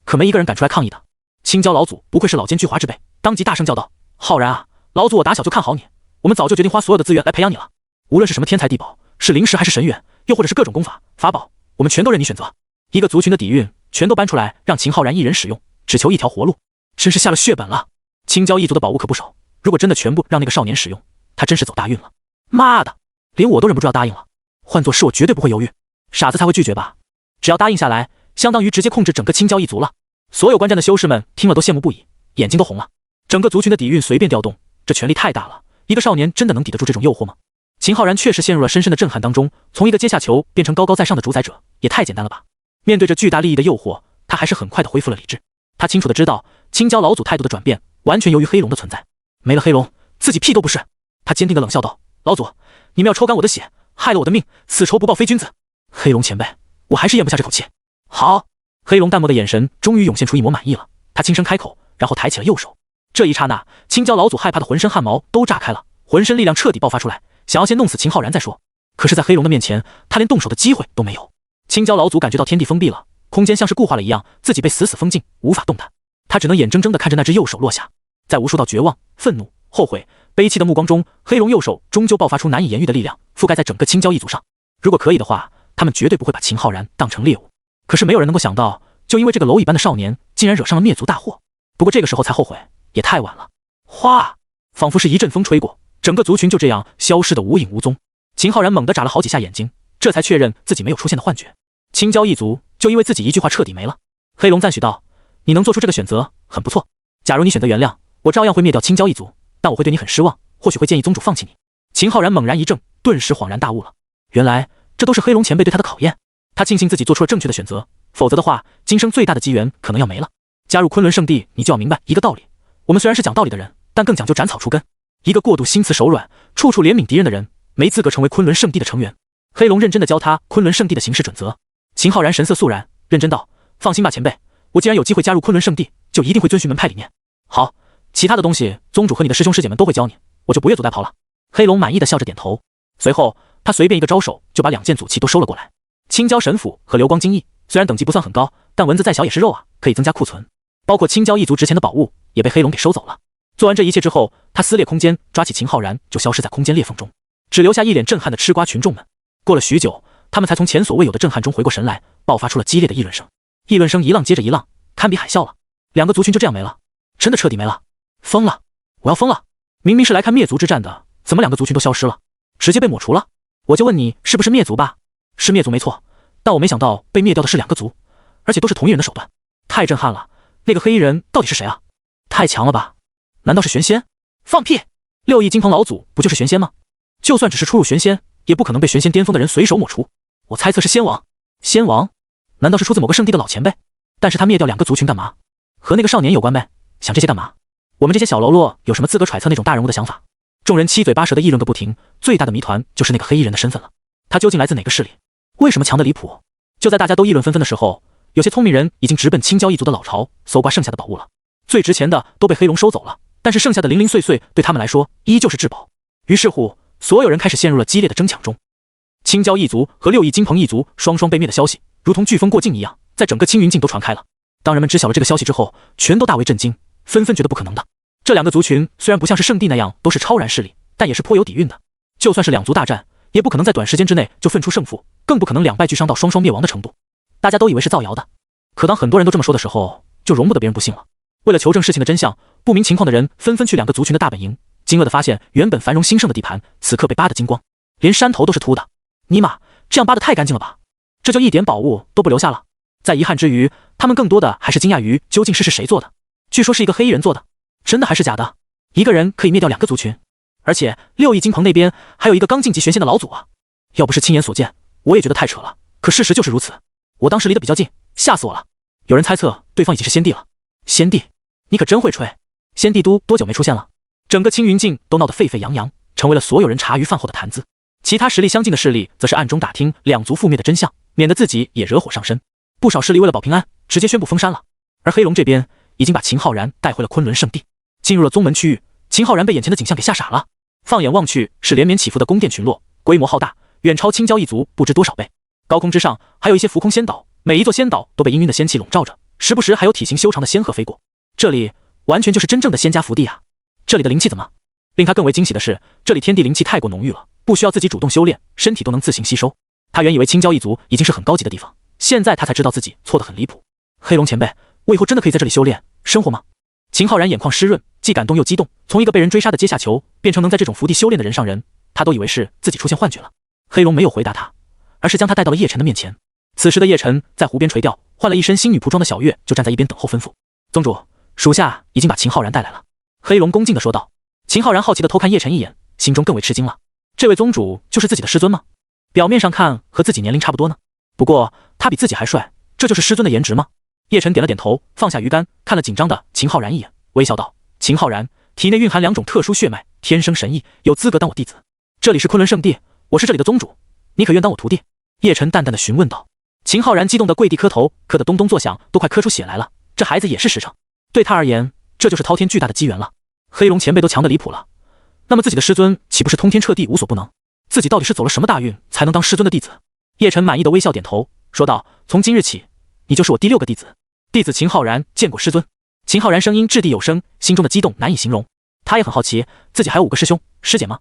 可没一个人敢出来抗议的。青椒老祖不愧是老奸巨猾之辈，当即大声叫道：“浩然啊，老祖我打小就看好你，我们早就决定花所有的资源来培养你了。无论是什么天才地宝，是灵石还是神元，又或者是各种功法法宝，我们全都任你选择。一个族群的底蕴全都搬出来，让秦昊然一人使用，只求一条活路，真是下了血本了。青椒一族的宝物可不少，如果真的全部让那个少年使用，他真是走大运了。妈的，连我都忍不住要答应了，换作是我绝对不会犹豫，傻子才会拒绝吧？只要答应下来，相当于直接控制整个青椒一族了。所有观战的修士们听了都羡慕不已，眼睛都红了。整个族群的底蕴随便调动，这权力太大了，一个少年真的能抵得住这种诱惑吗？秦昊然确实陷入了深深的震撼当中，从一个阶下囚变成高高在上的主宰者，也太简单了吧？面对着巨大利益的诱惑，他还是很快的恢复了理智。他清楚的知道，青椒老祖态度的转变完全由于黑龙的存在，没了黑龙，自己屁都不是。他坚定的冷笑道：“老祖，你们要抽干我的血，害了我的命，此仇不报非君子。黑龙前辈，我还是咽不下这口气。”好。黑龙淡漠的眼神终于涌现出一抹满意了，他轻声开口，然后抬起了右手。这一刹那，青椒老祖害怕的浑身汗毛都炸开了，浑身力量彻底爆发出来，想要先弄死秦昊然再说。可是，在黑龙的面前，他连动手的机会都没有。青椒老祖感觉到天地封闭了，空间像是固化了一样，自己被死死封禁，无法动弹。他只能眼睁睁地看着那只右手落下。在无数道绝望、愤怒、后悔、悲戚的目光中，黑龙右手终究爆发出难以言喻的力量，覆盖在整个青椒一族上。如果可以的话，他们绝对不会把秦昊然当成猎物。可是没有人能够想到，就因为这个蝼蚁般的少年，竟然惹上了灭族大祸。不过这个时候才后悔，也太晚了。哗，仿佛是一阵风吹过，整个族群就这样消失得无影无踪。秦昊然猛地眨了好几下眼睛，这才确认自己没有出现的幻觉。青椒一族就因为自己一句话彻底没了。黑龙赞许道：“你能做出这个选择，很不错。假如你选择原谅，我照样会灭掉青椒一族，但我会对你很失望，或许会建议宗主放弃你。”秦昊然猛然一怔，顿时恍然大悟了，原来这都是黑龙前辈对他的考验。他庆幸自己做出了正确的选择，否则的话，今生最大的机缘可能要没了。加入昆仑圣地，你就要明白一个道理：我们虽然是讲道理的人，但更讲究斩草除根。一个过度心慈手软、处处怜悯敌人的人，没资格成为昆仑圣地的成员。黑龙认真的教他昆仑圣地的行事准则。秦昊然神色肃然，认真道：“放心吧，前辈，我既然有机会加入昆仑圣地，就一定会遵循门派理念。好，其他的东西，宗主和你的师兄师姐们都会教你，我就不越俎代庖了。”黑龙满意的笑着点头，随后他随便一个招手，就把2件祖器都收了过来。青椒神斧和流光金翼虽然等级不算很高，但蚊子再小也是肉啊，可以增加库存。包括青椒一族值钱的宝物也被黑龙给收走了。做完这一切之后，他撕裂空间，抓起秦昊然就消失在空间裂缝中，只留下一脸震撼的吃瓜群众们。过了许久，他们才从前所未有的震撼中回过神来，爆发出了激烈的议论声。议论声一浪接着一浪，堪比海啸了。2个族群就这样没了，真的彻底没了。疯了，我要疯了！明明是来看灭族之战的，怎么2个族群都消失了，直接被抹除了？我就问你，是不是灭族吧？是灭族没错，但我没想到被灭掉的是2个族，而且都是同一人的手段，太震撼了！那个黑衣人到底是谁啊？太强了吧？难道是玄仙？放屁！6翼金鹏老祖不就是玄仙吗？就算只是初入玄仙，也不可能被玄仙巅峰的人随手抹除。我猜测是仙王。仙王？难道是出自某个圣地的老前辈？但是他灭掉2个族群干嘛？和那个少年有关呗？想这些干嘛？我们这些小喽啰有什么资格揣测那种大人物的想法？众人七嘴八舌的议论个不停，最大的谜团就是那个黑衣人的身份了。他究竟来自哪个势力？为什么强得离谱？就在大家都议论纷纷的时候，有些聪明人已经直奔青椒一族的老巢，搜刮剩下的宝物了。最值钱的都被黑龙收走了，但是剩下的零零碎碎对他们来说依旧是至宝。于是乎，所有人开始陷入了激烈的争抢中。青椒一族和6翼金鹏一族双双被灭的消息，如同飓风过境一样，在整个青云境都传开了。当人们知晓了这个消息之后，全都大为震惊，纷纷觉得不可能的。这2个族群虽然不像是圣地那样都是超然势力，但也是颇有底蕴的。就算是2族大战，也不可能在短时间之内就分出胜负，更不可能2败俱伤到双双灭亡的程度。大家都以为是造谣的，可当很多人都这么说的时候，就容不得别人不信了。为了求证事情的真相，不明情况的人纷纷去2个族群的大本营，惊愕地发现原本繁荣兴盛的地盘，此刻被扒得精光，连山头都是秃的。尼玛，这样扒得太干净了吧？这就一点宝物都不留下了。在遗憾之余，他们更多的还是惊讶于究竟是谁做的。据说是一个黑衣人做的，真的还是假的？一个人可以灭掉2个族群，而且6翼金鹏那边还有一个刚晋级玄仙的老祖啊！要不是亲眼所见，我也觉得太扯了。可事实就是如此。我当时离得比较近，吓死我了。有人猜测对方已经是仙帝了。仙帝？你可真会吹！仙帝都多久没出现了？整个青云境都闹得沸沸扬扬，成为了所有人茶余饭后的谈资。其他实力相近的势力则是暗中打听2族覆灭的真相，免得自己也惹火上身。不少势力为了保平安，直接宣布封山了。而黑龙这边已经把秦昊然带回了昆仑圣地，进入了宗门区域，秦浩然被眼前的景象给吓傻了。放眼望去，是连绵起伏的宫殿群落，规模浩大，远超青蛟一族不知多少倍。高空之上还有一些浮空仙岛，每一座仙岛都被氤氲的仙气笼罩着，时不时还有体型修长的仙鹤飞过。这里完全就是真正的仙家福地啊！这里的灵气怎么？令他更为惊喜的是，这里天地灵气太过浓郁了，不需要自己主动修炼，身体都能自行吸收。他原以为青蛟一族已经是很高级的地方，现在他才知道自己错得很离谱。黑龙前辈，我以后真的可以在这里修炼生活吗？秦浩然眼眶湿润，既感动又激动，从一个被人追杀的阶下囚变成能在这种福地修炼的人上人，他都以为是自己出现幻觉了。黑龙没有回答他，而是将他带到了叶晨的面前。此时的叶晨在湖边垂钓，换了一身新女仆装的小月就站在一边等候吩咐。宗主，属下已经把秦浩然带来了。黑龙恭敬地说道。秦浩然好奇地偷看叶晨一眼，心中更为吃惊了。这位宗主就是自己的师尊吗？表面上看和自己年龄差不多呢，不过他比自己还帅，这就是师尊的颜值吗？叶晨点了点头，放下鱼竿，看了紧张的秦浩然一眼，微笑道：秦浩然，体内蕴含2种特殊血脉，天生神异，有资格当我弟子。这里是昆仑圣地，我是这里的宗主，你可愿当我徒弟？叶晨淡淡的询问道。秦浩然激动的跪地磕头，磕得咚咚作响，都快磕出血来了。这孩子也是实诚，对他而言，这就是滔天巨大的机缘了。黑龙前辈都强得离谱了，那么自己的师尊岂不是通天彻地无所不能？自己到底是走了什么大运才能当师尊的弟子？叶晨满意的微笑点头，说道：从今日起，你就是我第6个弟子。弟子秦浩然见过师尊。秦浩然声音掷地有声，心中的激动难以形容。他也很好奇，自己还有5个师兄师姐吗？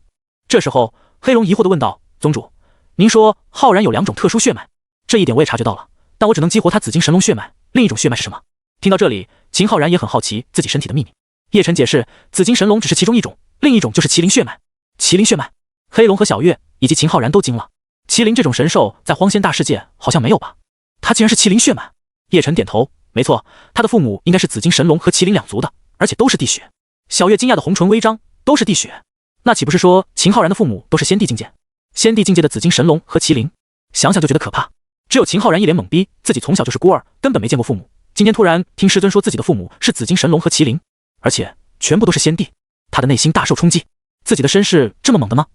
这时候，黑龙疑惑地问道：宗主，您说浩然有2种特殊血脉，这一点我也察觉到了，但我只能激活他紫金神龙血脉，另一种血脉是什么？听到这里，秦浩然也很好奇自己身体的秘密。叶晨解释，紫金神龙只是其中一种，另一种就是麒麟血脉。麒麟血脉，黑龙和小月以及秦浩然都惊了。麒麟这种神兽在荒仙大世界好像没有吧？他竟然是麒麟血脉。叶晨点头，没错，他的父母应该是紫金神龙和麒麟2族的，而且都是地血。小月惊讶的红唇微张，都是地血，那岂不是说秦浩然的父母都是仙帝境界？仙帝境界的紫金神龙和麒麟，想想就觉得可怕。只有秦浩然一脸懵逼，自己从小就是孤儿，根本没见过父母，今天突然听师尊说自己的父母是紫金神龙和麒麟，而且全部都是仙帝，他的内心大受冲击。自己的身世这么猛的吗？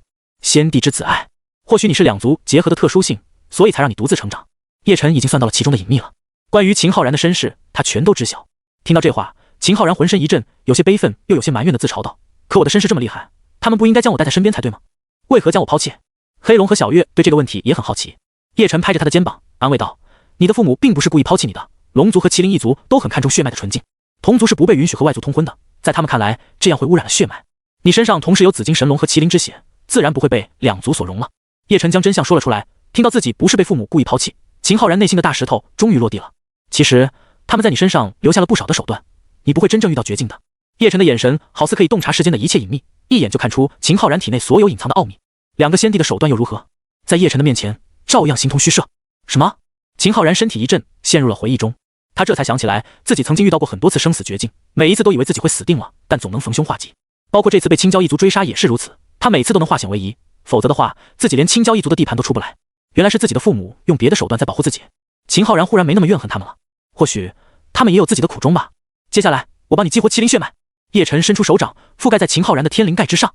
仙帝之子爱，或许你是2族结合的特殊性，所以才让你独自成长。叶晨已经算到了其中的隐秘了。关于秦浩然的身世，他全都知晓。听到这话，秦浩然浑身一震，有些悲愤又有些埋怨的自嘲道：可我的身世这么厉害，他们不应该将我带在身边才对吗？为何将我抛弃？黑龙和小月对这个问题也很好奇。叶晨拍着他的肩膀安慰道：你的父母并不是故意抛弃你的，龙族和麒麟一族都很看重血脉的纯净，同族是不被允许和外族通婚的，在他们看来，这样会污染了血脉。你身上同时有紫金神龙和麒麟之血，自然不会被2族所容了。叶晨将真相说了出来，听到自己不是被父母故意抛弃，秦浩然内心的大石头终于落地了。其实他们在你身上留下了不少的手段，你不会真正遇到绝境的。叶晨的眼神好似可以洞察世间的一切隐秘，一眼就看出秦浩然体内所有隐藏的奥秘。2个仙帝的手段又如何？在叶晨的面前照样形同虚设。什么？秦浩然身体一震，陷入了回忆中。他这才想起来，自己曾经遇到过很多次生死绝境，每一次都以为自己会死定了，但总能逢凶化吉。包括这次被青蛟一族追杀也是如此，他每次都能化险为夷，否则的话，自己连青蛟一族的地盘都出不来。原来是自己的父母用别的手段在保护自己。秦浩然忽然没那么怨恨他们了，或许他们也有自己的苦衷吧。接下来，我帮你激活麒麟血脉。叶晨伸出手掌，覆盖在秦浩然的天灵盖之上。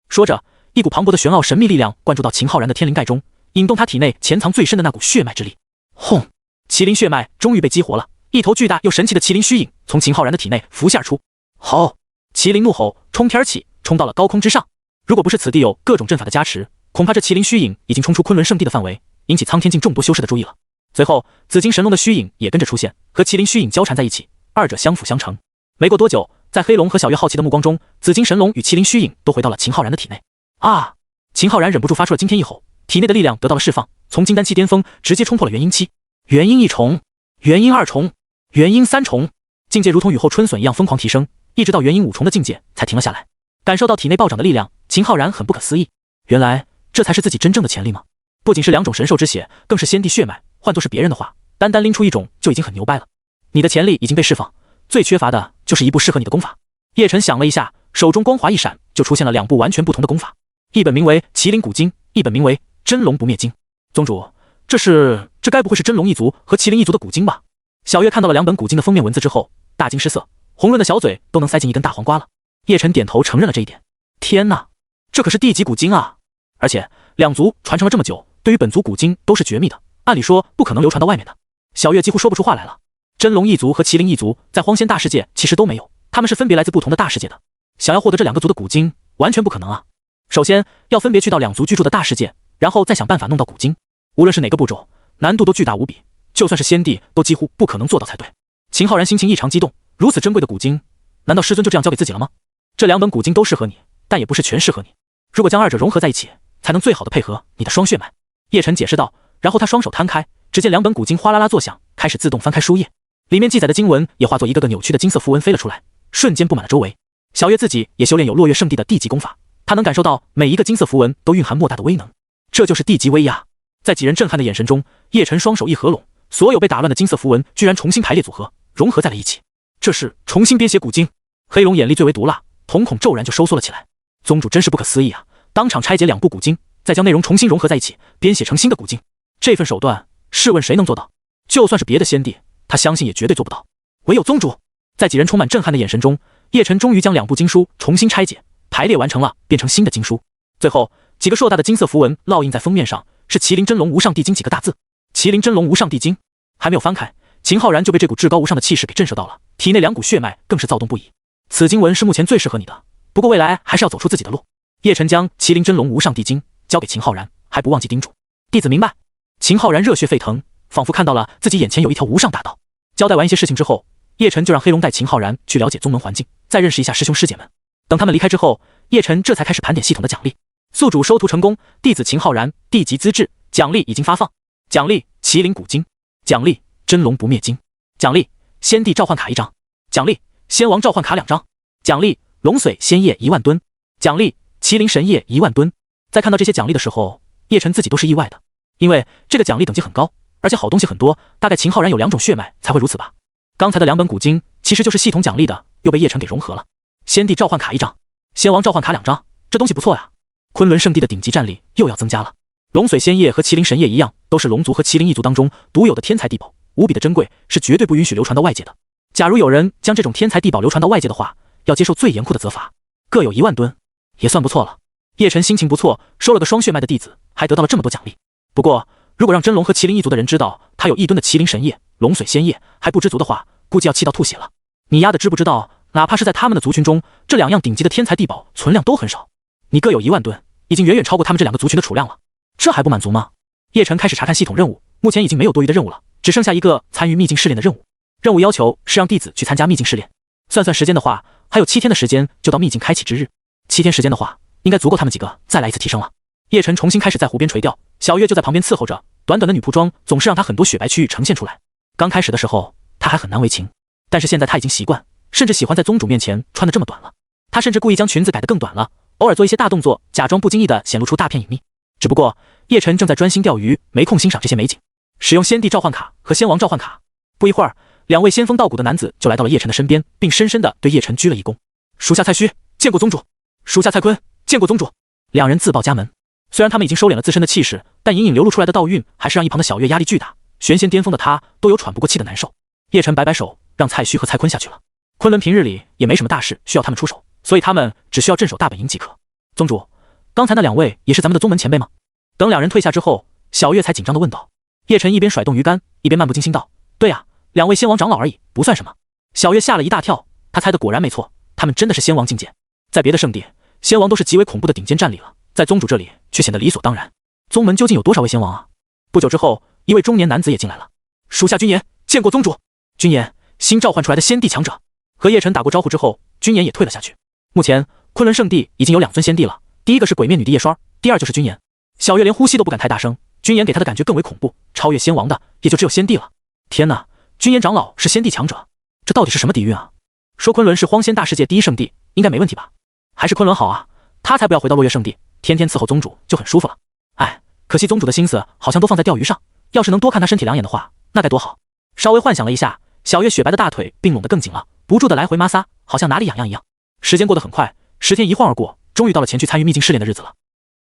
说着，一股磅礴的玄奥神秘力量灌注到秦浩然的天灵盖中，引动他体内潜藏最深的那股血脉之力。轰！麒麟血脉终于被激活了，一头巨大又神奇的麒麟虚影从秦浩然的体内浮现而出。吼！麒麟怒吼，冲天而起，冲到了高空之上。如果不是此地有各种阵法的加持，恐怕这麒麟虚影已经冲出昆仑圣地的范围，引起苍天境众多修士的注意了。随后，紫金神龙的虚影也跟着出现，和麒麟虚影交缠在一起，二者相辅相成。没过多久，在黑龙和小月好奇的目光中，紫金神龙与麒麟虚影都回到了秦浩然的体内。啊！秦浩然忍不住发出了惊天一吼，体内的力量得到了释放，从金丹期巅峰直接冲破了元婴期。元婴1重，元婴2重，元婴3重，境界如同雨后春笋一样疯狂提升，一直到元婴5重的境界才停了下来。感受到体内暴涨的力量，秦浩然很不可思议，原来这才是自己真正的潜力吗？不仅是2种神兽之血，更是仙帝血脉，换作是别人的话，单单拎出1种就已经很牛掰了。你的潜力已经被释放，最缺乏的就是一部适合你的功法。叶晨想了一下，手中光华一闪，就出现了2部完全不同的功法，一本名为麒麟古经，一本名为真龙不灭经。宗主，这该不会是真龙一族和麒麟一族的古经吧？小月看到了2本古经的封面文字之后，大惊失色，红润的小嘴都能塞进一根大黄瓜了。叶晨点头承认了这一点。天哪，这可是地级古经啊！而且2族传承了这么久，对于本族古经都是绝密的，按理说不可能流传到外面的。小月几乎说不出话来了。真龙一族和麒麟一族在荒仙大世界其实都没有，他们是分别来自不同的大世界的。想要获得这2个族的古晶，完全不可能啊！首先要分别去到2族居住的大世界，然后再想办法弄到古晶。无论是哪个步骤，难度都巨大无比，就算是先帝都几乎不可能做到才对。秦浩然心情异常激动，如此珍贵的古晶，难道师尊就这样交给自己了吗？这2本古晶都适合你，但也不是全适合你。如果将2者融合在一起，才能最好的配合你的双血脉。叶晨解释道，然后他双手摊开，只见2本古晶哗啦啦作响，开始自动翻开书页，里面记载的经文也化作一个个扭曲的金色符文飞了出来，瞬间布满了周围。小月自己也修炼有落月圣地的地级功法，他能感受到每一个金色符文都蕴含莫大的威能，这就是地级威压。在几人震撼的眼神中，叶晨双手一合拢，所有被打乱的金色符文居然重新排列组合，融合在了一起。这是重新编写古经。黑龙眼力最为毒辣，瞳孔骤然就收缩了起来。宗主真是不可思议啊！当场拆解2部古经，再将内容重新融合在一起，编写成新的古经，这份手段，试问谁能做到？就算是别的先帝，他相信也绝对做不到。唯有宗主。在几人充满震撼的眼神中，叶晨终于将2部经书重新拆解排列完成了，变成新的经书。最后几个硕大的金色符文烙印在封面上，是麒麟真龙无上帝经几个大字。麒麟真龙无上帝经还没有翻开，秦浩然就被这股至高无上的气势给震慑到了，体内2股血脉更是躁动不已。此经文是目前最适合你的，不过未来还是要走出自己的路。叶晨将麒麟真龙无上帝经交给秦浩然，还不忘记叮嘱：弟子明白。秦浩然热血沸腾，仿佛看到了自己眼前有一条无上大道。交代完一些事情之后，叶晨就让黑龙带秦浩然去了解宗门环境，再认识一下师兄师姐们。等他们离开之后，叶晨这才开始盘点系统的奖励。宿主收徒成功，弟子秦浩然地级资质，奖励已经发放。奖励麒麟古经，奖励真龙不灭经，奖励先帝召唤卡1张，奖励仙王召唤卡2张，奖励龙髓仙叶1万吨，奖励麒麟神叶1万吨。在看到这些奖励的时候，叶晨自己都是意外的，因为这个奖励等级很高，而且好东西很多，大概秦浩然有2种血脉才会如此吧。刚才的2本古经其实就是系统奖励的，又被叶晨给融合了。先帝召唤卡1张，仙王召唤卡2张，这东西不错呀。昆仑圣地的顶级战力又要增加了。龙髓仙叶和麒麟神叶一样，都是龙族和麒麟一族当中独有的天才地宝，无比的珍贵，是绝对不允许流传到外界的。假如有人将这种天才地宝流传到外界的话，要接受最严酷的责罚。各有1万吨，也算不错了。叶晨心情不错，收了个双血脉的弟子，还得到了这么多奖励。不过，如果让真龙和麒麟一族的人知道他有1吨的麒麟神叶、龙髓仙叶还不知足的话，估计要气到吐血了。你丫的知不知道，哪怕是在他们的族群中，这2样顶级的天才地宝存量都很少。你各有1万吨，已经远远超过他们这2个族群的储量了，这还不满足吗？叶晨开始查看系统任务，目前已经没有多余的任务了，只剩下一个参与秘境试炼的任务。任务要求是让弟子去参加秘境试炼，算时间的话，还有7天的时间就到秘境开启之日。7天时间的话，应该足够他们几个再来一次提升了。叶晨重新开始在湖边垂钓，小月就在旁边伺候着。短短的女仆装总是让她很多雪白区域呈现出来。刚开始的时候，她还很难为情，但是现在她已经习惯，甚至喜欢在宗主面前穿得这么短了。她甚至故意将裙子改得更短了，偶尔做一些大动作，假装不经意地显露出大片隐秘。只不过叶晨正在专心钓鱼，没空欣赏这些美景。使用先帝召唤卡和仙王召唤卡，不一会儿，2位仙风道骨的男子就来到了叶晨的身边，并深深地对叶晨鞠了一躬。属下蔡虚见过宗主，属下蔡坤见过宗主。2人自报家门。虽然他们已经收敛了自身的气势，但隐隐流露出来的道韵还是让一旁的小月压力巨大。玄仙巅峰的他都有喘不过气的难受。叶晨摆摆手，让蔡虚和蔡坤下去了。昆仑平日里也没什么大事需要他们出手，所以他们只需要镇守大本营即可。宗主，刚才那2位也是咱们的宗门前辈吗？等2人退下之后，小月才紧张地问道。叶晨一边甩动鱼竿，一边漫不经心道：对啊，2位仙王长老而已，不算什么。小月吓了一大跳，他猜的果然没错，他们真的是仙王境界。在别的圣地，仙王都是极为恐怖的顶尖战力了，在宗主这里却显得理所当然。宗门究竟有多少位仙王啊？不久之后，一位中年男子也进来了。属下君言见过宗主。君言，新召唤出来的先帝强者。和叶晨打过招呼之后，君言也退了下去。目前昆仑圣地已经有2尊仙帝了，第一个是鬼面女帝叶霜，第二就是君言。小月连呼吸都不敢太大声，君言给他的感觉更为恐怖，超越仙王的也就只有仙帝了。天哪，君言长老是仙帝强者，这到底是什么底蕴啊？说昆仑是荒仙大世界第一圣地，应该没问题吧？还是昆仑好啊，他才不要回到落月圣地，天天伺候宗主就很舒服了。哎，可惜宗主的心思好像都放在钓鱼上，要是能多看他身体2眼的话，那该多好。稍微幻想了一下，小月雪白的大腿并拢得更紧了，不住的来回摩挲，好像哪里痒痒一样。时间过得很快，10天一晃而过，终于到了前去参与秘境试炼的日子了。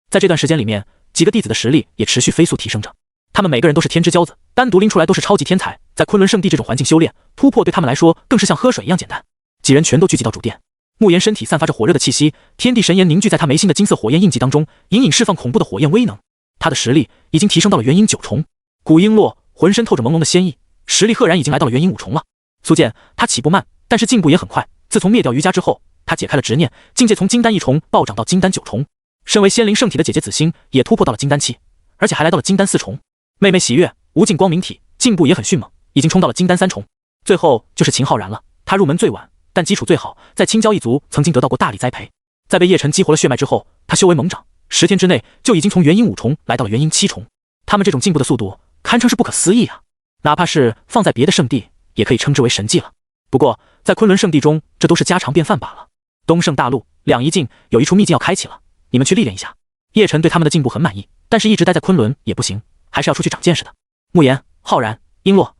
在这段时间里面，几个弟子的实力也持续飞速提升着，他们每个人都是天之骄子，单独拎出来都是超级天才，在昆仑圣地这种环境修炼，突破对他们来说更是像喝水一样简单。几人全都聚集到主殿，慕言身体散发着火热的气息，天地神炎凝聚在他眉心的金色火焰印记当中，隐隐释放恐怖的火焰威能。他的实力已经提升到了元婴9重，古璎珞浑身透着朦胧的仙意，实力赫然已经来到了元婴5重了。苏建他起步慢，但是进步也很快。自从灭掉瑜伽之后，他解开了执念，境界从金丹1重暴涨到金丹9重。身为仙灵圣体的姐姐紫欣也突破到了金丹7，而且还来到了金丹4重。妹妹喜悦，无尽光明体，进步也很迅猛，已经冲到了金丹3重。最后就是秦浩然了，他入门最晚，但基础最好，在青椒一族曾经得到过大力栽培。在被叶晨激活了血脉之后，他修为猛涨，10天之内就已经从元婴5重来到了元婴7重。他们这种进步的速度，堪称是不可思议啊！哪怕是放在别的圣地，也可以称之为神迹了。不过在昆仑圣地中，这都是家常便饭罢了。东胜大陆两仪境有一处秘境要开启了，你们去历练一下。叶晨对他们的进步很满意，但是一直待在昆仑也不行，还是要出去长见识的。慕言、浩然、璎珞，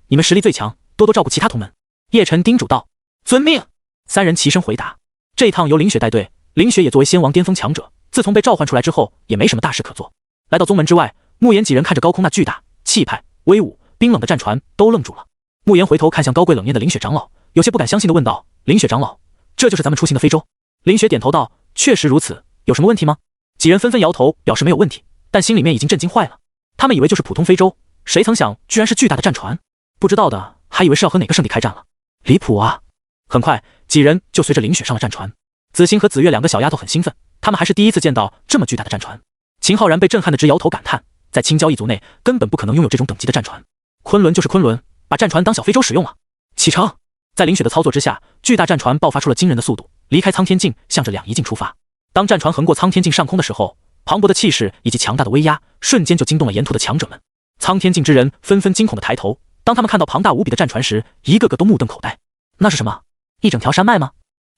你们实力最强，多多照顾其他同门。叶晨叮嘱道。遵命。3人齐声回答。这一趟由林雪带队，林雪也作为仙王巅峰强者，自从被召唤出来之后，也没什么大事可做。来到宗门之外，慕言几人看着高空那巨大、气派、威武、冰冷的战船，都愣住了。慕言回头看向高贵冷艳的林雪长老，有些不敢相信地问道：“林雪长老，这就是咱们出行的非洲？”林雪点头道：“确实如此，有什么问题吗？”几人纷纷摇头，表示没有问题，但心里面已经震惊坏了。他们以为就是普通非洲，谁曾想居然是巨大的战船，不知道的还以为是要和哪个圣地开战了，离谱啊！很快，几人就随着林雪上了战船。紫欣和紫月两个小丫头很兴奋，她们还是第一次见到这么巨大的战船。秦浩然被震撼的直摇头感叹，在青椒一族内根本不可能拥有这种等级的战船。昆仑就是昆仑，把战船当小非洲使用了。启程！在林雪的操作之下，巨大战船爆发出了惊人的速度，离开苍天境，向着两仪境出发。当战船横过苍天境上空的时候，磅礴的气势以及强大的威压，瞬间就惊动了沿途的强者们。苍天境之人纷纷惊恐地抬头，当他们看到庞大无比的战船时，一个个都目瞪口呆。那是什么？一整条山脉吗？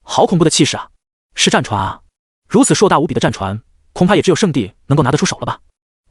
好恐怖的气势啊！是战船啊！如此硕大无比的战船，恐怕也只有圣地能够拿得出手了吧？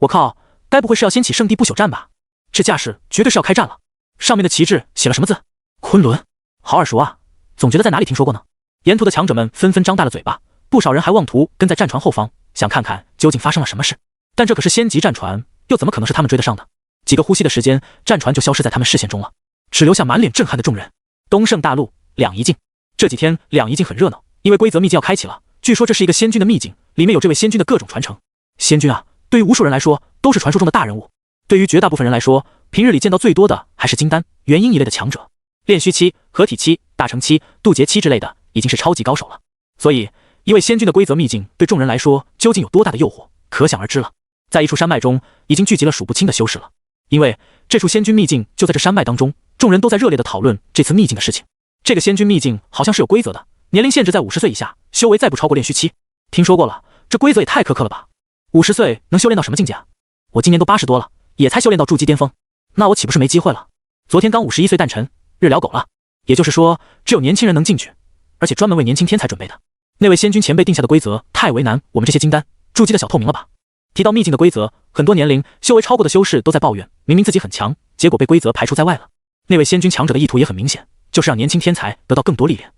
我靠，该不会是要掀起圣地不朽战吧？这架势绝对是要开战了。上面的旗帜写了什么字？昆仑，好耳熟啊，总觉得在哪里听说过呢。沿途的强者们纷纷张大了嘴巴，不少人还妄图跟在战船后方，想看看究竟发生了什么事。但这可是仙级战船，又怎么可能是他们追得上的？几个呼吸的时间，战船就消失在他们视线中了，只留下满脸震撼的众人。东胜大陆两仪境，这几天两仪境很热闹，因为规则秘境要开启了。据说这是一个仙君的秘境，里面有这位仙君的各种传承。仙君啊，对于无数人来说都是传说中的大人物，对于绝大部分人来说，平日里见到最多的还是金丹、元婴一类的强者，炼虚期、合体期、大成期、渡劫期之类的已经是超级高手了。所以一位仙君的规则秘境对众人来说究竟有多大的诱惑，可想而知了。在一处山脉中，已经聚集了数不清的修士了，因为这处仙君秘境就在这山脉当中，众人都在热烈地讨论这次秘境的事情。这个仙君秘境好像是有规则的，年龄限制在50岁以下，修为再不超过炼虚期。听说过了，这规则也太苛刻了吧？50岁能修炼到什么境界啊？我今年都80多了，也才修炼到筑基巅峰，那我岂不是没机会了？昨天刚51岁诞辰，日了狗了。也就是说，只有年轻人能进去，而且专门为年轻天才准备的。那位仙君前辈定下的规则太为难我们这些金丹、筑基的小透明了吧？提到秘境的规则，很多年龄修为超过的修士都在抱怨，明明自己很强，结果被规则排除在外了。那位仙君强者的意图也很明显，就是让年轻天才得到更多历练，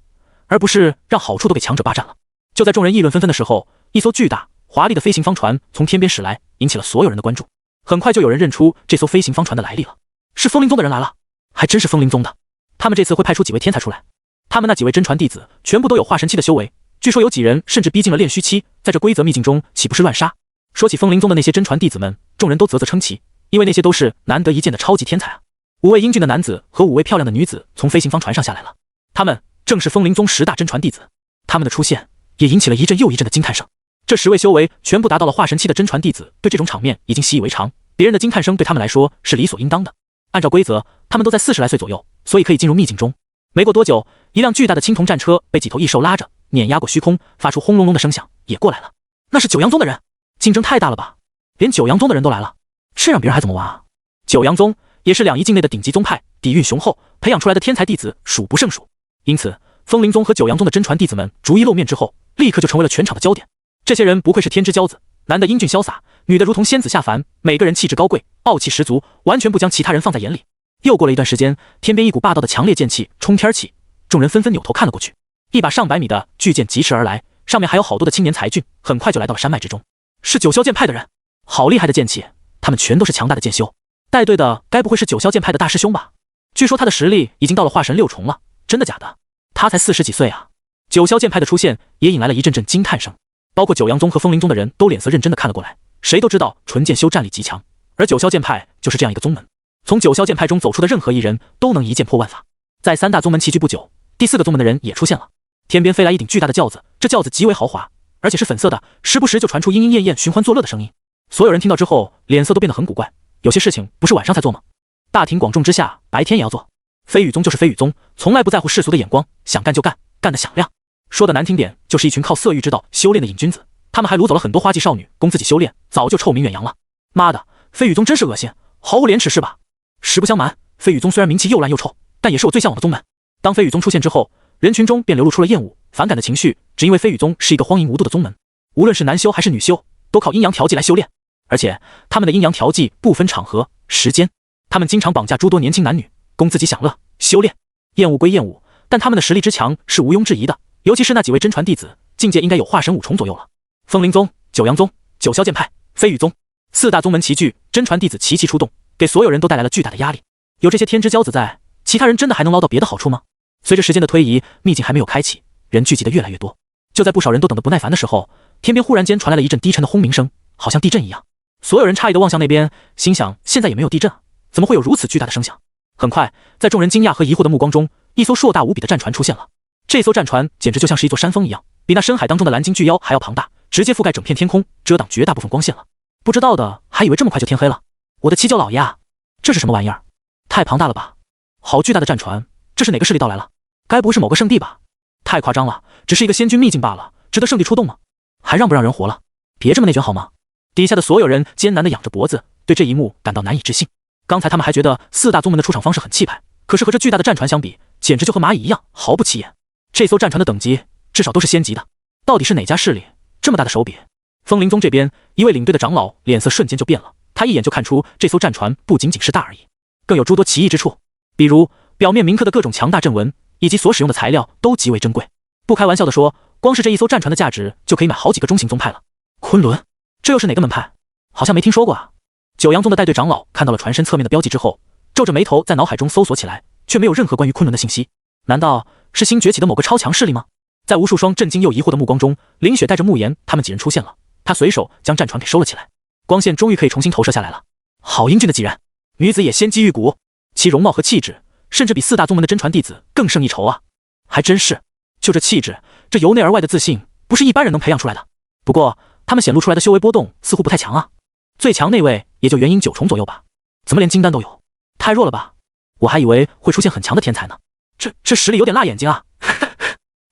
而不是让好处都给强者霸占了。就在众人议论纷纷的时候，一艘巨大华丽的飞行方船从天边驶来，引起了所有人的关注。很快就有人认出这艘飞行方船的来历了，是风灵宗的人来了，还真是风灵宗的。他们这次会派出几位天才出来，他们那几位真传弟子全部都有化神期的修为，据说有几人甚至逼近了炼虚期，在这规则秘境中岂不是乱杀？说起风灵宗的那些真传弟子们，众人都啧啧称奇，因为那些都是难得一见的超级天才啊！5位英俊的男子和5位漂亮的女子从飞行方船上下来了，他们正是风灵宗10大真传弟子。他们的出现也引起了一阵又一阵的惊叹声。这10位修为全部达到了化神期的真传弟子，对这种场面已经习以为常，别人的惊叹声对他们来说是理所应当的。按照规则，他们都在40来岁左右，所以可以进入秘境中。没过多久，一辆巨大的青铜战车被几头异兽拉着，碾压过虚空，发出轰隆隆的声响，也过来了。那是九阳宗的人，竞争太大了吧？连九阳宗的人都来了，这让别人还怎么玩啊？九阳宗也是两仪境内的顶级宗派，底蕴雄厚，培养出来的天才弟子数不胜数。因此，风灵宗和九阳宗的真传弟子们逐一露面之后，立刻就成为了全场的焦点。这些人不愧是天之骄子，男的英俊潇洒，女的如同仙子下凡，每个人气质高贵，傲气十足，完全不将其他人放在眼里。又过了一段时间，天边一股霸道的强烈剑气冲天起，众人纷纷扭头看了过去。一把上百米的巨剑疾驰而来，上面还有好多的青年才俊，很快就来到了山脉之中。是九霄剑派的人，好厉害的剑气，他们全都是强大的剑修。带队的该不会是九霄剑派的大师兄吧？据说他的实力已经到了化神6重了，真的假的？他才40几岁啊！九霄剑派的出现也引来了一阵阵惊叹声，包括九阳宗和风灵宗的人都脸色认真的看了过来。谁都知道纯剑修战力极强，而九霄剑派就是这样一个宗门。从九霄剑派中走出的任何一人都能一剑破万法。在3大宗门齐聚不久，第4个宗门的人也出现了。天边飞来一顶巨大的轿子，这轿子极为豪华，而且是粉色的，时不时就传出莺莺燕燕寻欢作乐的声音。所有人听到之后，脸色都变得很古怪。有些事情不是晚上才做吗？大庭广众之下，白天也要做。飞羽宗就是飞羽宗，从来不在乎世俗的眼光，想干就干，干得响亮。说的难听点，就是一群靠色欲之道修炼的瘾君子。他们还掳走了很多花季少女，供自己修炼，早就臭名远扬了。妈的，飞羽宗真是恶心，毫无廉耻是吧？实不相瞒，飞羽宗虽然名气又烂又臭，但也是我最向往的宗门。当飞羽宗出现之后，人群中便流露出了厌恶、反感的情绪，只因为飞羽宗是一个荒淫无度的宗门，无论是男修还是女修，都靠阴阳调剂来修炼，而且他们的阴阳调剂不分场合、时间，他们经常绑架诸多年轻男女，供自己享乐、修炼。厌恶归厌恶，但他们的实力之强是毋庸置疑的，尤其是那几位真传弟子，境界应该有化神5重左右了。风灵宗、九阳宗、九霄剑派、飞羽宗4大宗门齐聚，真传弟子齐齐出动，给所有人都带来了巨大的压力。有这些天之骄子在，其他人真的还能捞到别的好处吗？随着时间的推移，秘境还没有开启，人聚集的越来越多。就在不少人都等得不耐烦的时候，天边忽然间传来了一阵低沉的轰鸣声，好像地震一样。所有人诧异地望向那边，心想现在也没有地震啊，怎么会有如此巨大的声响？很快，在众人惊讶和疑惑的目光中，一艘硕大无比的战船出现了。这艘战船简直就像是一座山峰一样，比那深海当中的蓝鲸巨妖还要庞大，直接覆盖整片天空，遮挡绝大部分光线了。不知道的还以为这么快就天黑了。我的七舅老爷啊，这是什么玩意儿？太庞大了吧！好巨大的战船，这是哪个势力到来了？该不会是某个圣地吧？太夸张了，只是一个仙君秘境罢了，值得圣地出动吗？还让不让人活了？别这么内卷好吗？底下的所有人艰难地仰着脖子，对这一幕感到难以置信。刚才他们还觉得4大宗门的出场方式很气派，可是和这巨大的战船相比，简直就和蚂蚁一样，毫不起眼。这艘战船的等级至少都是仙级的，到底是哪家势力这么大的手笔？风灵宗这边，一位领队的长老脸色瞬间就变了，他一眼就看出这艘战船不仅仅是大而已，更有诸多奇异之处，比如表面铭刻的各种强大阵纹，以及所使用的材料都极为珍贵。不开玩笑的说，光是这一艘战船的价值就可以买好几个中型宗派了。昆仑，这又是哪个门派？好像没听说过啊。九阳宗的带队长老看到了船身侧面的标记之后，皱着眉头在脑海中搜索起来，却没有任何关于昆仑的信息。难道是新崛起的某个超强势力吗？在无数双震惊又疑惑的目光中，林雪带着慕言他们几人出现了。他随手将战船给收了起来，光线终于可以重新投射下来了。好英俊的几人，女子也仙姬玉骨，其容貌和气质甚至比4大宗门的真传弟子更胜一筹啊！还真是，就这气质，这由内而外的自信，不是一般人能培养出来的。不过他们显露出来的修为波动似乎不太强啊，最强那位也就元婴9重左右吧，怎么连金丹都有？太弱了吧！我还以为会出现很强的天才呢，这实力有点辣眼睛啊！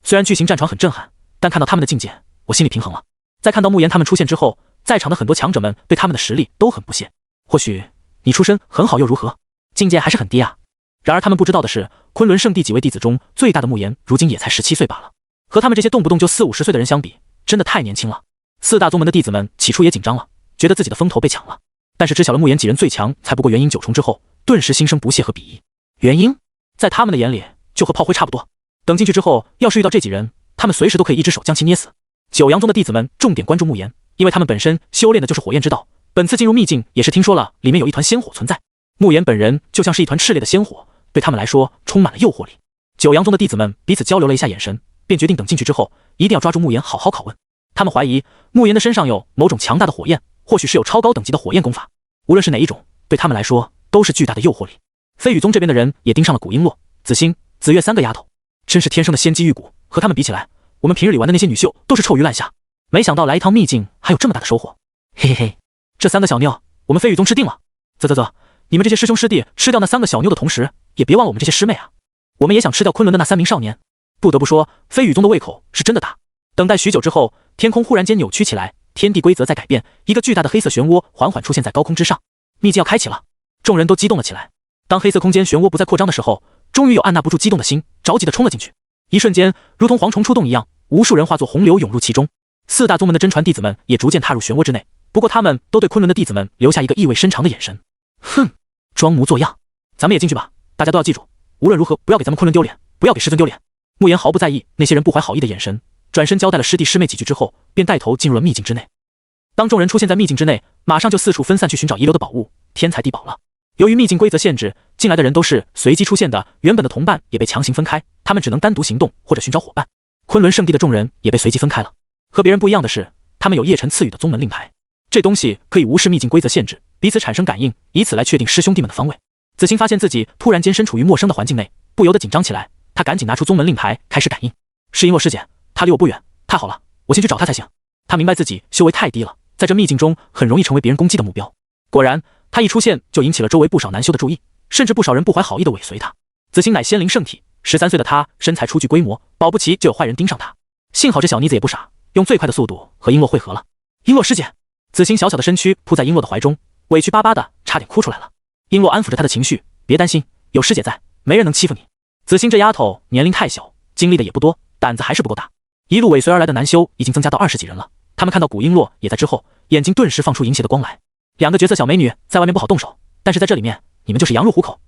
虽然巨型战船很震撼，但看到他们的境界，我心里平衡了。在看到慕言他们出现之后，在场的很多强者们对他们的实力都很不屑。或许你出身很好又如何，境界还是很低啊。然而他们不知道的是，昆仑圣地几位弟子中最大的慕言如今也才17岁罢了，和他们这些动不动就40、50岁的人相比，真的太年轻了。4大宗门的弟子们起初也紧张了，觉得自己的风头被抢了，但是知晓了慕言几人最强才不过元婴9重之后，顿时心生不屑和鄙夷。元婴在他们的眼里就和炮灰差不多，等进去之后，要是遇到这几人，他们随时都可以一只手将其捏死。九阳宗的弟子们重点关注慕言，因为他们本身修炼的就是火焰之道，本次进入秘境也是听说了里面有一团仙火存在。慕言本人就像是一团炽烈的仙火，对他们来说充满了诱惑力。九阳宗的弟子们彼此交流了一下眼神，便决定等进去之后一定要抓住慕言好好拷问。他们怀疑慕言的身上有某种强大的火焰，或许是有超高等级的火焰功法，无论是哪一种，对他们来说都是巨大的诱惑力。飞羽宗这边的人也盯上了古璎珞、紫星、紫月3个丫头，真是天生的仙姬玉骨，和他们比起来，我们平日里玩的那些女秀都是臭鱼烂虾，没想到来一趟秘境还有这么大的收获。嘿嘿嘿，这3个小妞我们飞羽宗吃定了。啧，你们这些师兄师弟吃掉那3个小妞的同时，也别忘了我们这些师妹啊，我们也想吃掉昆仑的那3名少年。不得不说，飞羽宗的胃口是真的大。等待许久之后，天空忽然间扭曲起来，天地规则在改变，一个巨大的黑色漩涡缓缓出现在高空之上，秘境要开启了。众人都激动了起来。当黑色空间漩涡不再扩张的时候，终于有按捺不住激动的心，着急地冲了进去。一瞬间，如同蝗虫出洞一样，无数人化作洪流涌入其中。4大宗门的真传弟子们也逐渐踏入漩涡之内，不过他们都对昆仑的弟子们留下一个意味深长的眼神。哼，装模作样，咱们也进去吧。大家都要记住，无论如何不要给咱们昆仑丢脸，不要给师尊丢脸。慕言毫不在意那些人不怀好意的眼神，转身交代了师弟师妹几句之后，便带头进入了秘境之内。当众人出现在秘境之内，马上就四处分散去寻找遗留的宝物、天材地宝了。由于秘境规则限制，进来的人都是随机出现的，原本的同伴也被强行分开，他们只能单独行动或者寻找伙伴。昆仑圣地的众人也被随机分开了。和别人不一样的是，他们有叶辰赐予的宗门令牌，这东西可以无视秘境规则限制，彼此产生感应，以此来确定师兄弟们的方位。子欣发现自己突然间身处于陌生的环境内，不由得紧张起来，他赶紧拿出宗门令牌开始感应。是璎珞师姐，她离我不远，太好了，我先去找她才行。她明白自己修为太低了，在这秘境中很容易成为别人攻击的目标。果然，她一出现就引起了周围不少男修的注意，甚至不少人不怀好意的尾随她。子欣乃仙灵圣体，13岁的她身材初具规模，保不齐就有坏人盯上她。幸好这小妮子也不傻，用最快的速度和璎珞汇合了。璎珞师姐，子欣小小的身躯扑在璎珞的怀中，委屈巴巴的差点哭出来了。璎珞安抚着她的情绪，别担心，有师姐在，没人能欺负你。子欣这丫头年龄太小，经历的也不多，胆子还是不够大。一路尾随而来的男修已经增加到20几人了，他们看到古璎珞也在之后，眼睛顿时放出淫邪的光来。2个绝色小美女在外面不好动手，但是在这里面你们就是羊入虎口，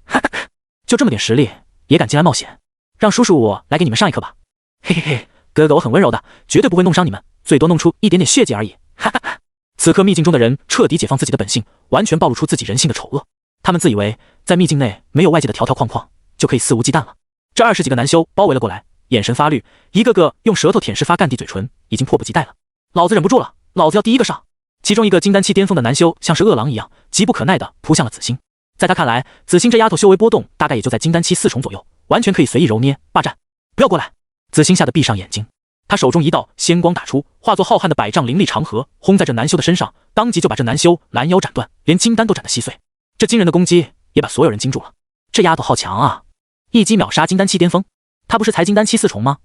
就这么点实力也敢进来冒险，让叔叔我来给你们上一课吧。嘿嘿嘿，哥哥我很温柔的，绝对不会弄伤你们，最多弄出一点点血迹而已。哈哈哈。此刻秘境中的人彻底解放自己的本性，完全暴露出自己人性的丑恶。他们自以为在秘境内没有外界的条条框框，就可以肆无忌惮了。这20几个男修包围了过来，眼神发绿，一个个用舌头舔舐发干地嘴唇，已经迫不及待了。老子忍不住了，老子要第一个上。其中一个金丹期巅峰的男修像是饿狼一样，急不可耐地扑向了子欣。在他看来，子欣这丫头修为波动大概也就在金丹期4重左右，完全可以随意揉捏霸占。不要过来！子欣吓得闭上眼睛，他手中一道仙光打出，化作浩瀚的100丈灵力长河，轰在这男修的身上，当即就把这男修拦腰斩断，连金丹都斩得稀碎。这惊人的攻击也把所有人惊住了。这丫头好强啊！一击秒杀金丹期巅峰，她不是才金丹期4重吗？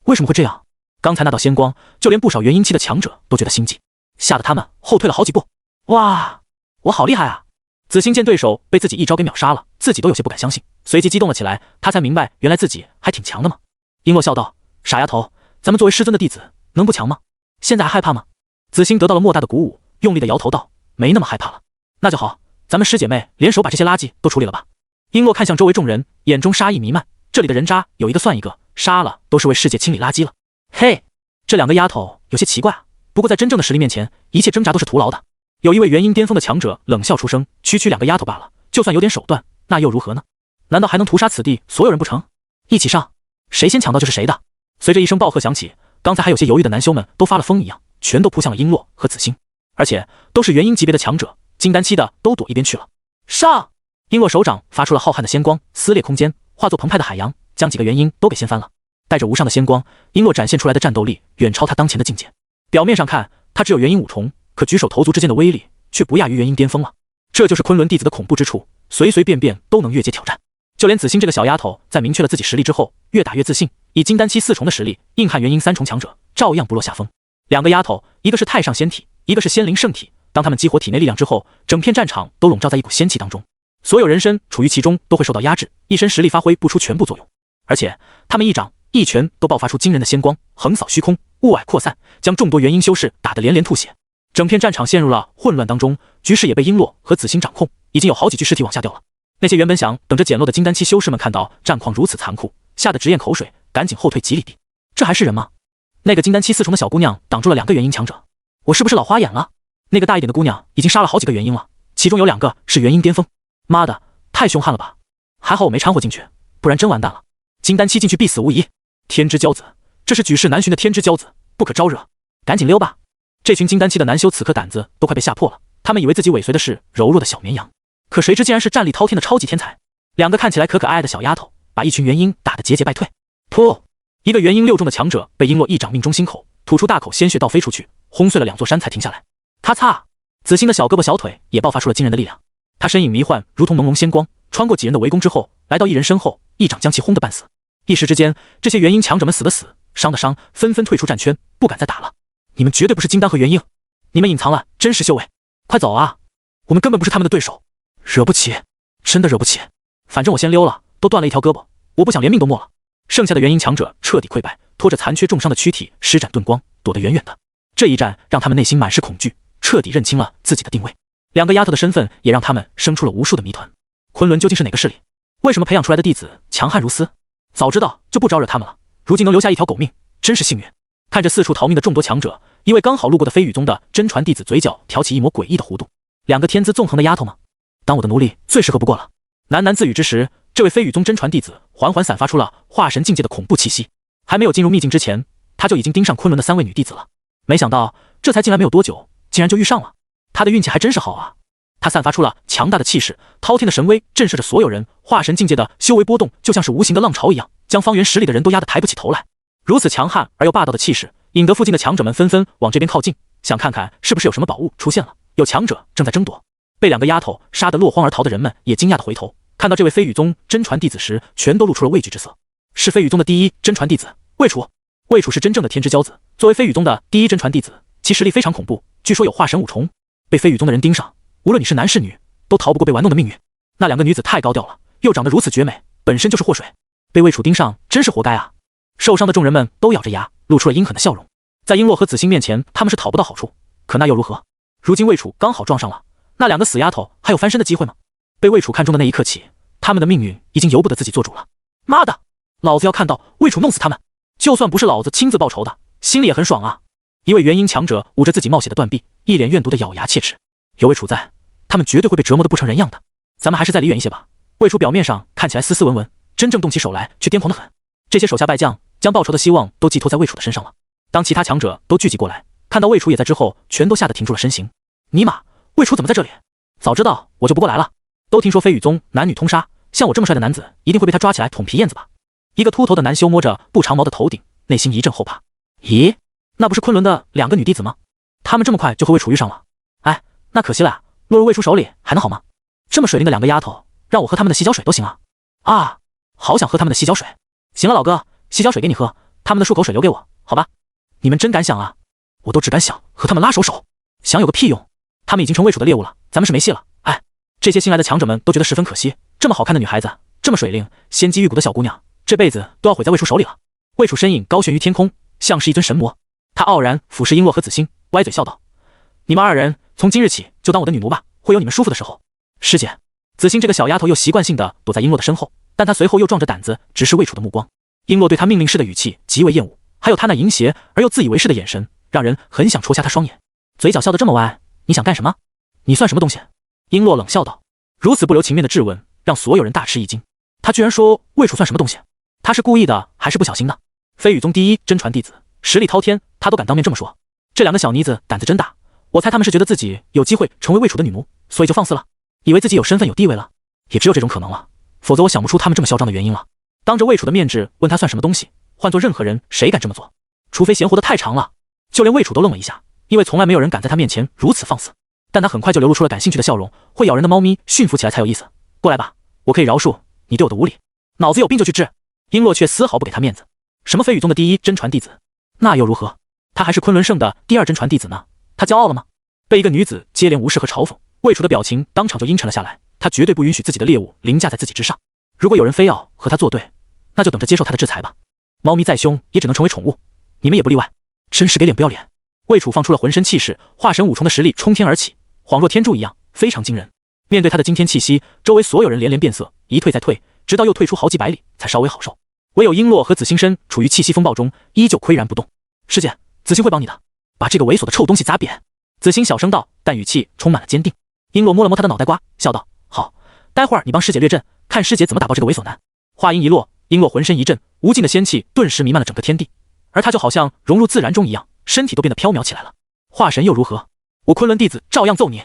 为什么会这样？刚才那道仙光，就连不少元婴期的强者都觉得心悸，吓得他们后退了好几步。哇，我好厉害啊！子欣见对手被自己一招给秒杀了，自己都有些不敢相信，随即激动了起来。他才明白，原来自己还挺强的嘛。璎珞笑道：“傻丫头，咱们作为师尊的弟子，能不强吗？现在还害怕吗？”子欣得到了莫大的鼓舞，用力的摇头道：“没那么害怕了。”那就好，咱们师姐妹联手把这些垃圾都处理了吧。璎珞看向周围众人，眼中杀意弥漫。这里的人渣有一个算一个，杀了都是为世界清理垃圾了。嘿，这2个丫头有些奇怪啊。不过在真正的实力面前，一切挣扎都是徒劳的。有一位元婴巅峰的强者冷笑出声：“区区2个丫头罢了，就算有点手段，那又如何呢？难道还能屠杀此地所有人不成？一起上，谁先抢到就是谁的。”随着一声暴喝响起，刚才还有些犹豫的男修们都发了疯一样，全都扑向了璎珞和子欣，而且都是元婴级别的强者，金丹期的都躲一边去了。上！璎珞手掌发出了浩瀚的仙光，撕裂空间，化作澎湃的海洋，将几个元婴都给掀翻了。带着无上的仙光，璎珞展现出来的战斗力远超他当前的境界。表面上看，他只有元婴5重，可举手投足之间的威力却不亚于元婴巅峰了。这就是昆仑弟子的恐怖之处，随随便便都能越阶挑战。就连子欣这个小丫头，在明确了自己实力之后，越打越自信，以金丹期4重的实力硬汉元婴3重强者，照样不落下风。2个丫头，一个是太上仙体，一个是仙灵圣体，当他们激活体内力量之后，整片战场都笼罩在一股仙气当中，所有人身处于其中都会受到压制，一身实力发挥不出全部作用。而且他们一掌一拳都爆发出惊人的仙光，横扫虚空，雾霭扩散，将众多元婴修士打得连连吐血。整片战场陷入了混乱当中，局势也被璎珞和子欣掌控，已经有好几具尸体往下掉了。那些原本想等着捡漏的金丹期修士们看到战况如此残酷，吓得直咽口水，赶紧后退几里地。这还是人吗？那个金丹期4重的小姑娘挡住了2个元婴强者，我是不是老花眼了？那个大一点的姑娘已经杀了好几个元婴了，其中有2个是元婴巅峰。妈的，太凶悍了吧！还好我没掺和进去，不然真完蛋了。金丹期进去必死无疑。天之骄子，这是举世难寻的天之骄子，不可招惹，赶紧溜吧。这群金丹期的男修此刻胆子都快被吓破了，他们以为自己尾随的是柔弱的小绵羊，可谁知竟然是战力滔天的超级天才。2个看起来可可爱爱的小丫头，把一群元婴打得节节败退。噗！一个元婴6重的强者被璎珞一掌命中心口，吐出大口鲜血倒飞出去，轰碎了2座山才停下来。咔嚓！子欣的小胳膊小腿也爆发出了惊人的力量，他身影迷幻，如同朦胧仙光，穿过几人的围攻之后，来到一人身后，一掌将其轰得半死。一时之间，这些元婴强者们死的死，伤的伤，纷纷退出战圈，不敢再打了。你们绝对不是金丹和元婴，你们隐藏了真实修为，快走啊！我们根本不是他们的对手，惹不起，真的惹不起。反正我先溜了，都断了一条胳膊，我不想连命都没了。剩下的元婴强者彻底溃败，拖着残缺重伤的躯体施展遁光，躲得远远的。这一战让他们内心满是恐惧，彻底认清了自己的定位。2个丫头的身份也让他们生出了无数的谜团。昆仑究竟是哪个势力？为什么培养出来的弟子强悍如斯？早知道就不招惹他们了，如今能留下一条狗命，真是幸运。看着四处逃命的众多强者，一位刚好路过的飞羽宗的真传弟子嘴角挑起一抹诡异的弧度。2个天资纵横的丫头吗？当我的奴隶最适合不过了。喃喃自语之时，这位飞羽宗真传弟子缓缓散发出了化神境界的恐怖气息。还没有进入秘境之前，他就已经盯上昆仑的3位女弟子了。没想到这才进来没有多久，竟然就遇上了。他的运气还真是好啊！他散发出了强大的气势，滔天的神威震慑着所有人，化神境界的修为波动就像是无形的浪潮一样，将方圆10里的人都压得抬不起头来。如此强悍而又霸道的气势，引得附近的强者们纷纷往这边靠近，想看看是不是有什么宝物出现了。有强者正在争夺，被2个丫头杀得落荒而逃的人们也惊讶地回头，看到这位飞羽宗真传弟子时，全都露出了畏惧之色。是飞羽宗的第一真传弟子魏楚。魏楚是真正的天之骄子，作为飞羽宗的第一真传弟子，其实力非常恐怖，据说有化神5重。被飞羽宗的人盯上，无论你是男是女，都逃不过被玩弄的命运。那2个女子太高调了，又长得如此绝美，本身就是祸水，被魏楚盯上真是活该啊！受伤的众人们都咬着牙，露出了阴狠的笑容。在璎珞和子欣面前，他们是讨不到好处，可那又如何？如今魏楚刚好撞上了，那2个死丫头还有翻身的机会吗？被魏楚看中的那一刻起，他们的命运已经由不得自己做主了。妈的，老子要看到魏楚弄死他们，就算不是老子亲自报仇的，心里也很爽啊！一位元婴强者捂着自己冒血的断臂，一脸怨毒的咬牙切齿。有魏楚在，他们绝对会被折磨得不成人样的。咱们还是再离远一些吧。魏楚表面上看起来斯斯文文，真正动起手来却癫狂得很。这些手下败将将报仇的希望都寄托在魏楚的身上了。当其他强者都聚集过来，看到魏楚也在之后，全都吓得停住了身形。尼玛，魏楚怎么在这里？早知道我就不过来了。都听说飞羽宗男女通杀，像我这么帅的男子，一定会被他抓起来捅皮燕子吧？一个秃头的男修摸着不长毛的头顶，内心一阵后怕。咦，那不是昆仑的2个女弟子吗？他们这么快就和魏楚遇上了？哎，那可惜了，落入魏楚手里还能好吗？这么水灵的2个丫头，让我喝他们的洗脚水都行啊！啊，好想喝他们的洗脚水。行了，老哥，洗脚水给你喝，他们的漱口水留给我，好吧？你们真敢想啊！我都只敢想和他们拉手，想有个屁用！他们已经成魏楚的猎物了，咱们是没戏了。哎，这些新来的强者们都觉得十分可惜，这么好看的女孩子，这么水灵、仙肌玉骨的小姑娘，这辈子都要毁在魏楚手里了。魏楚身影高悬于天空，像是一尊神魔。他傲然俯视璎珞和子欣，歪嘴笑道：“你们2人从今日起就当我的女奴吧，会有你们舒服的时候。”师姐，子欣这个小丫头又习惯性的躲在璎珞的身后，但她随后又壮着胆子直视魏楚的目光。璎珞对她命令式的语气极为厌恶，还有她那淫邪而又自以为是的眼神，让人很想戳瞎她双眼。嘴角笑得这么歪，你想干什么？你算什么东西？璎珞冷笑道。如此不留情面的质问，让所有人大吃一惊。他居然说魏楚算什么东西？他是故意的还是不小心的？飞羽宗第一真传弟子，实力滔天，他都敢当面这么说。这2个小妮子胆子真大，我猜他们是觉得自己有机会成为魏楚的女奴，所以就放肆了，以为自己有身份有地位了。也只有这种可能了，否则我想不出他们这么嚣张的原因了。当着魏楚的面质问他算什么东西，换做任何人谁敢这么做？除非闲活得太长了。就连魏楚都愣了一下，因为从来没有人敢在他面前如此放肆。但他很快就流露出了感兴趣的笑容，会咬人的猫咪驯服起来才有意思。过来吧，我可以饶恕你对我的无礼。脑子有病就去治。璎珞却丝毫不给他面子。什么飞羽宗的第一真传弟子，那又如何？他还是昆仑圣的第2真传弟子呢，他骄傲了吗？被一个女子接连无视和嘲讽，魏楚的表情当场就阴沉了下来。他绝对不允许自己的猎物凌驾在自己之上。如果有人非要和他作对，那就等着接受他的制裁吧。猫咪再凶也只能成为宠物，你们也不例外。真是给脸不要脸。魏楚放出了浑身气势，化神5重的实力冲天而起，恍若天柱一样，非常惊人。面对他的惊天气息，周围所有人连连变色，一退再退，直到又退出好几百里才稍微好受。唯有璎珞和紫欣身处于气息风暴中，依旧岿然不动。师姐，紫欣会帮你的，把这个猥琐的臭东西砸扁。紫欣小声道，但语气充满了坚定。璎珞摸了摸他的脑袋瓜，笑道：“好，待会儿你帮师姐略阵，看师姐怎么打爆这个猥琐男。”话音一落，璎珞浑身一震，无尽的仙气顿时弥漫了整个天地，而他就好像融入自然中一样，身体都变得飘渺起来了。化神又如何？我昆仑弟子照样揍你！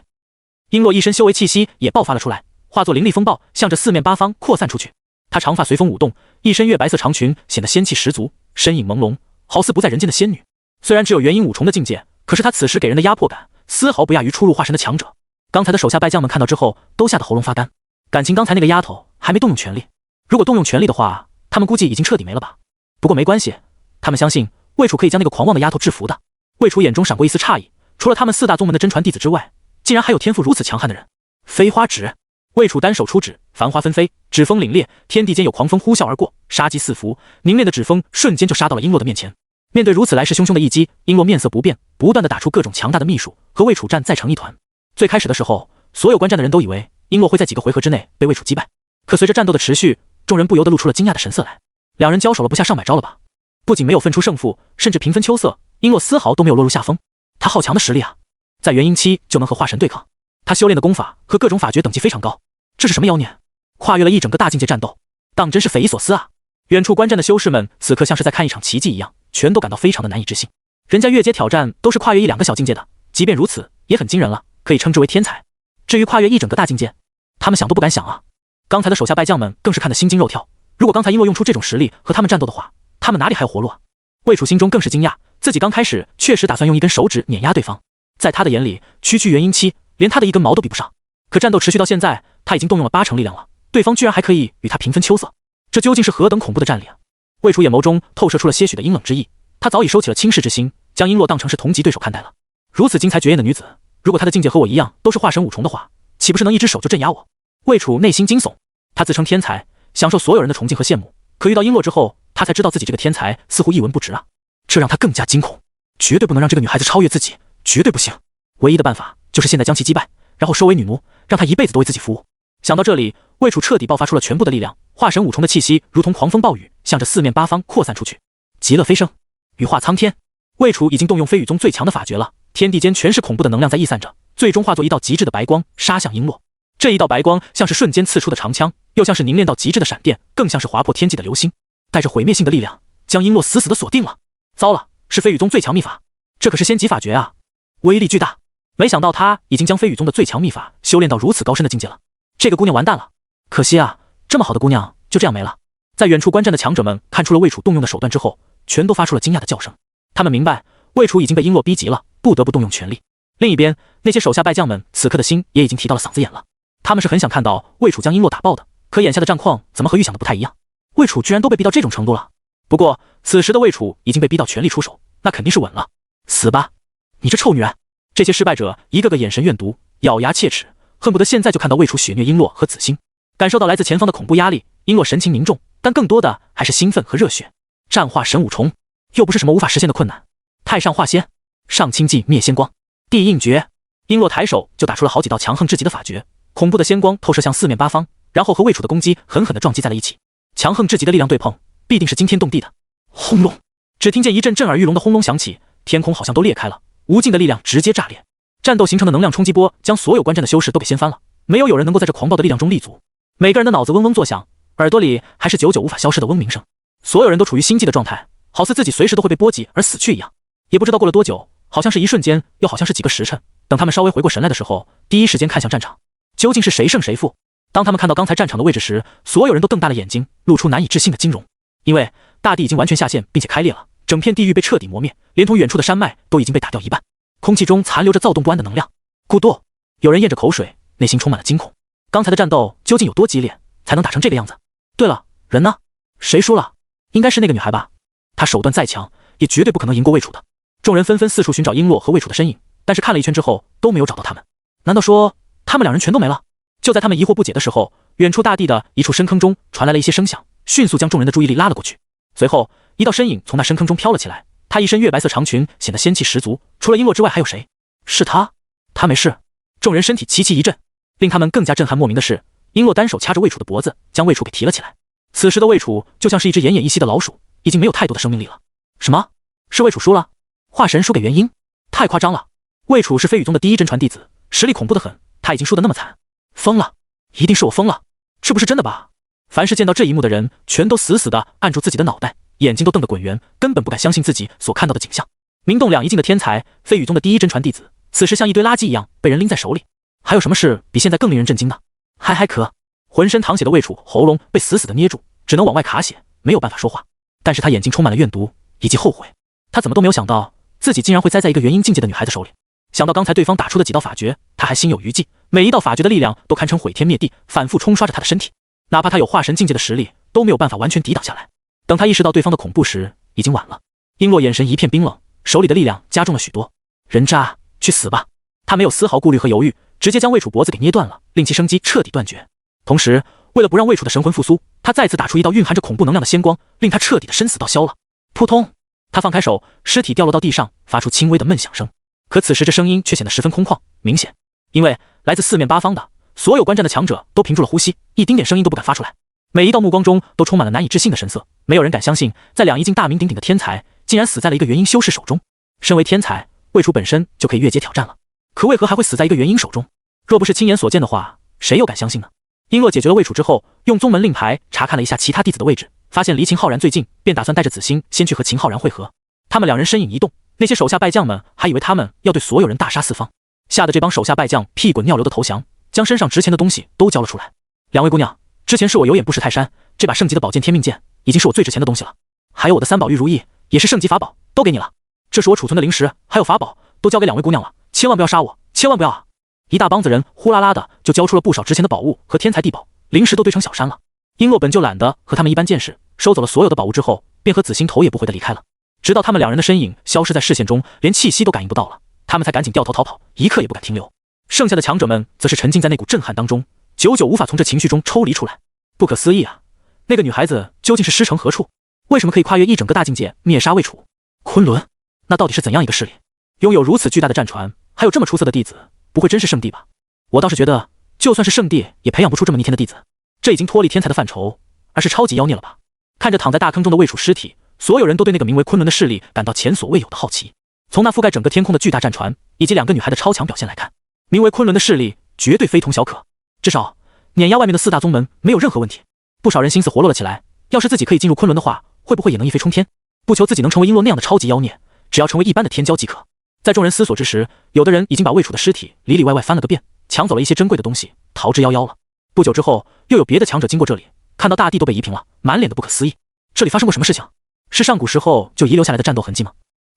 璎珞一身修为气息也爆发了出来，化作凌厉风暴，向着四面八方扩散出去。她长发随风舞动，一身月白色长裙显得仙气十足，身影朦胧，好似不在人间的仙女。虽然只有元婴5重的境界，可是她此时给人的压迫感丝毫不亚于初入化神的强者。刚才的手下败将们看到之后，都吓得喉咙发干。感情刚才那个丫头还没动用全力，如果动用全力的话，他们估计已经彻底没了吧。不过没关系，他们相信魏楚可以将那个狂妄的丫头制服的。魏楚眼中闪过一丝诧异，除了他们4大宗门的真传弟子之外，竟然还有天赋如此强悍的人。飞花指，魏楚单手出指，繁花纷飞，指锋凛冽，天地间有狂风呼啸而过，杀机四伏，凝练的指锋瞬间就杀到了璎珞的面前。面对如此来势汹汹的一击，璎珞面色不变，不断的打出各种强大的秘术，和魏楚战再成一团。最开始的时候，所有观战的人都以为璎珞会在几个回合之内被魏楚击败，可随着战斗的持续，众人不由得露出了惊讶的神色来。两人交手了不下上百招了吧？不仅没有分出胜负，甚至平分秋色，璎珞丝毫都没有落入下风。他好强的实力啊，在元婴期就能和化神对抗。他修炼的功法和各种法诀等级非常高，这是什么妖孽？跨越了一整个大境界战斗，当真是匪夷所思啊！远处观战的修士们此刻像是在看一场奇迹一样，全都感到非常的难以置信。人家越阶挑战都是跨越1、2个小境界的，即便如此也很惊人了，可以称之为天才。至于跨越一整个大境界，他们想都不敢想啊！刚才的手下败将们更是看得心惊肉跳，如果刚才璎珞用出这种实力和他们战斗的话，他们哪里还有活路啊？魏楚心中更是惊讶，自己刚开始确实打算用一根手指碾压对方，在他的眼里，区区元婴期连他的一根毛都比不上。可战斗持续到现在，他已经动用了80%力量了，对方居然还可以与他平分秋色，这究竟是何等恐怖的战力啊！魏楚眼眸中透射出了些许的阴冷之意，他早已收起了轻视之心，将璎珞当成是同级对手看待了。如此精彩绝艳的女子，如果她的境界和我一样都是化神五重的话，岂不是能一只手就镇压我？魏楚内心惊悚，他自称天才，享受所有人的崇敬和羡慕，可遇到璎珞之后，他才知道自己这个天才似乎一文不值啊！这让他更加惊恐，绝对不能让这个女孩子超越自己，绝对不行！唯一的办法就是现在将其击败，然后收为女奴，让她一辈子都为自己服务。想到这里，魏楚彻底爆发出了全部的力量，化神五重的气息如同狂风暴雨，向着四面八方扩散出去。极乐飞升，羽化苍天。魏楚已经动用飞羽宗最强的法诀了，天地间全是恐怖的能量在溢散着，最终化作一道极致的白光，杀向璎珞。这一道白光像是瞬间刺出的长枪，又像是凝练到极致的闪电，更像是划破天际的流星，带着毁灭性的力量，将璎珞死死的锁定了。糟了，是飞羽宗最强秘法，这可是仙级法诀啊，威力巨大。没想到他已经将飞羽宗的最强秘法修炼到如此高深的境界了，这个姑娘完蛋了。可惜啊，这么好的姑娘就这样没了。在远处观战的强者们看出了魏楚动用的手段之后，全都发出了惊讶的叫声。他们明白魏楚已经被璎珞逼急了，不得不动用全力。另一边，那些手下败将们此刻的心也已经提到了嗓子眼了。他们是很想看到魏楚将璎珞打爆的，可眼下的战况怎么和预想的不太一样？魏楚居然都被逼到这种程度了。不过此时的魏楚已经被逼到全力出手，那肯定是稳了。死吧，你这臭女人！这些失败者一个个眼神怨毒，咬牙切齿，恨不得现在就看到魏楚血虐璎珞和子欣。感受到来自前方的恐怖压力，璎珞神情凝重，但更多的还是兴奋和热血。战化神五重，又不是什么无法实现的困难。太上化仙，上清寂灭仙光，地印诀。璎珞抬手就打出了好几道强横至极的法诀，恐怖的仙光透射向四面八方，然后和魏楚的攻击狠狠地撞击在了一起。强横至极的力量对碰，必定是惊天动地的。轰隆！只听见一阵震耳欲聋的轰隆响起，天空好像都裂开了，无尽的力量直接炸裂。战斗形成的能量冲击波将所有观战的修士都给掀翻了，没有人能够在这狂暴的力量中立足。每个人的脑子嗡嗡作响，耳朵里还是久久无法消失的嗡鸣声。所有人都处于心悸的状态，好似自己随时都会被波及而死去一样。也不知道过了多久，好像是一瞬间，又好像是几个时辰。等他们稍微回过神来的时候，第一时间看向战场，究竟是谁胜谁负？当他们看到刚才战场的位置时，所有人都瞪大了眼睛，露出难以置信的惊容。因为大地已经完全下陷并且开裂了，整片地狱被彻底磨灭，连同远处的山脉都已经被打掉一半，空气中残留着躁动不安的能量。咕咚，有人咽着口水，内心充满了惊恐。刚才的战斗究竟有多激烈，才能打成这个样子？对了，人呢？谁输了？应该是那个女孩吧？她手段再强，也绝对不可能赢过魏楚的。众人纷纷四处寻找璎珞和魏楚的身影，但是看了一圈之后都没有找到他们。难道说他们两人全都没了？就在他们疑惑不解的时候，远处大地的一处深坑中传来了一些声响，迅速将众人的注意力拉了过去。随后一道身影从那深坑中飘了起来，她一身月白色长裙，显得仙气十足。除了璎珞之外还有谁？是她？她没事。众人身体齐齐一震。令他们更加震撼莫名的是，璎珞单手掐着魏楚的脖子，将魏楚给提了起来。此时的魏楚就像是一只奄奄一息的老鼠，已经没有太多的生命力了。什么？是魏楚输了？化神输给元婴？太夸张了！魏楚是飞羽宗的第一真传弟子，实力恐怖的很，他已经输得那么惨。疯了！一定是我疯了！这不是真的吧？凡是见到这一幕的人，全都死死地按住自己的脑袋，眼睛都瞪得滚圆，根本不敢相信自己所看到的景象。名动两仪境的天才，飞羽宗的第一真传弟子，此时像一堆垃圾一样被人拎在手里。还有什么事比现在更令人震惊的？嗨嗨咳！浑身淌血的魏楚喉咙被死死地捏住，只能往外卡血，没有办法说话。但是他眼睛充满了怨毒以及后悔，他怎么都没有想到自己竟然会栽在一个元婴境界的女孩子手里。想到刚才对方打出的几道法诀，他还心有余悸，每一道法诀的力量都堪称毁天灭地，反复冲刷着他的身体，哪怕他有化神境界的实力，都没有办法完全抵挡下来。等他意识到对方的恐怖时，已经晚了。璎珞眼神一片冰冷，手里的力量加重了许多。人渣，去死吧！他没有丝毫顾虑和犹豫，直接将魏楚脖子给捏断了，令其生机彻底断绝。同时，为了不让魏楚的神魂复苏，他再次打出一道蕴含着恐怖能量的仙光，令他彻底的生死道消了。扑通！他放开手，尸体掉落到地上，发出轻微的闷响声。可此时这声音却显得十分空旷，明显，因为来自四面八方的所有观战的强者都屏住了呼吸，一丁点声音都不敢发出来。每一道目光中都充满了难以置信的神色，没有人敢相信，在两仪境大名鼎鼎的天才，竟然死在了一个元婴修士手中。身为天才，魏楚本身就可以越阶挑战了，可为何还会死在一个元婴手中？若不是亲眼所见的话，谁又敢相信呢？璎珞解决了魏楚之后，用宗门令牌查看了一下其他弟子的位置，发现离秦浩然最近，便打算带着子欣先去和秦浩然会合。他们两人身影一动，那些手下败将们还以为他们要对所有人大杀四方，吓得这帮手下败将屁滚尿流的投降，将身上值钱的东西都交了出来。两位姑娘，之前是我有眼不识泰山，这把圣级的宝剑天命剑已经是我最值钱的东西了，还有我的三宝玉如意，也是圣级法宝，都给你了。这是我储存的灵石，还有法宝，都交给两位姑娘了，千万不要杀我，千万不要啊！一大帮子人呼啦啦的就交出了不少值钱的宝物和天材地宝，灵石都堆成小山了。璎珞本就懒得和他们一般见识，收走了所有的宝物之后，便和子欣头也不回的离开了。直到他们两人的身影消失在视线中，连气息都感应不到了，他们才赶紧掉头逃跑，一刻也不敢停留。剩下的强者们则是沉浸在那股震撼当中，久久无法从这情绪中抽离出来。不可思议啊！那个女孩子究竟是师承何处？为什么可以跨越一整个大境界灭杀魏楚？昆仑，那到底是怎样一个势力？拥有如此巨大的战船，还有这么出色的弟子，不会真是圣地吧？我倒是觉得，就算是圣地，也培养不出这么逆天的弟子。这已经脱离天才的范畴，而是超级妖孽了吧？看着躺在大坑中的魏楚尸体，所有人都对那个名为昆仑的势力感到前所未有的好奇。从那覆盖整个天空的巨大战船，以及两个女孩的超强表现来看，名为昆仑的势力绝对非同小可，至少碾压外面的4大宗门没有任何问题。不少人心思活络了起来，要是自己可以进入昆仑的话，会不会也能一飞冲天？不求自己能成为璎珞那样的超级妖孽，只要成为一般的天骄即可。在众人思索之时，有的人已经把魏楚的尸体里里外外翻了个遍，抢走了一些珍贵的东西，逃之夭夭了。不久之后，又有别的强者经过这里，看到大地都被夷平了，满脸的不可思议。这里发生过什么事情？是上古时候就遗留下来的战斗痕迹吗？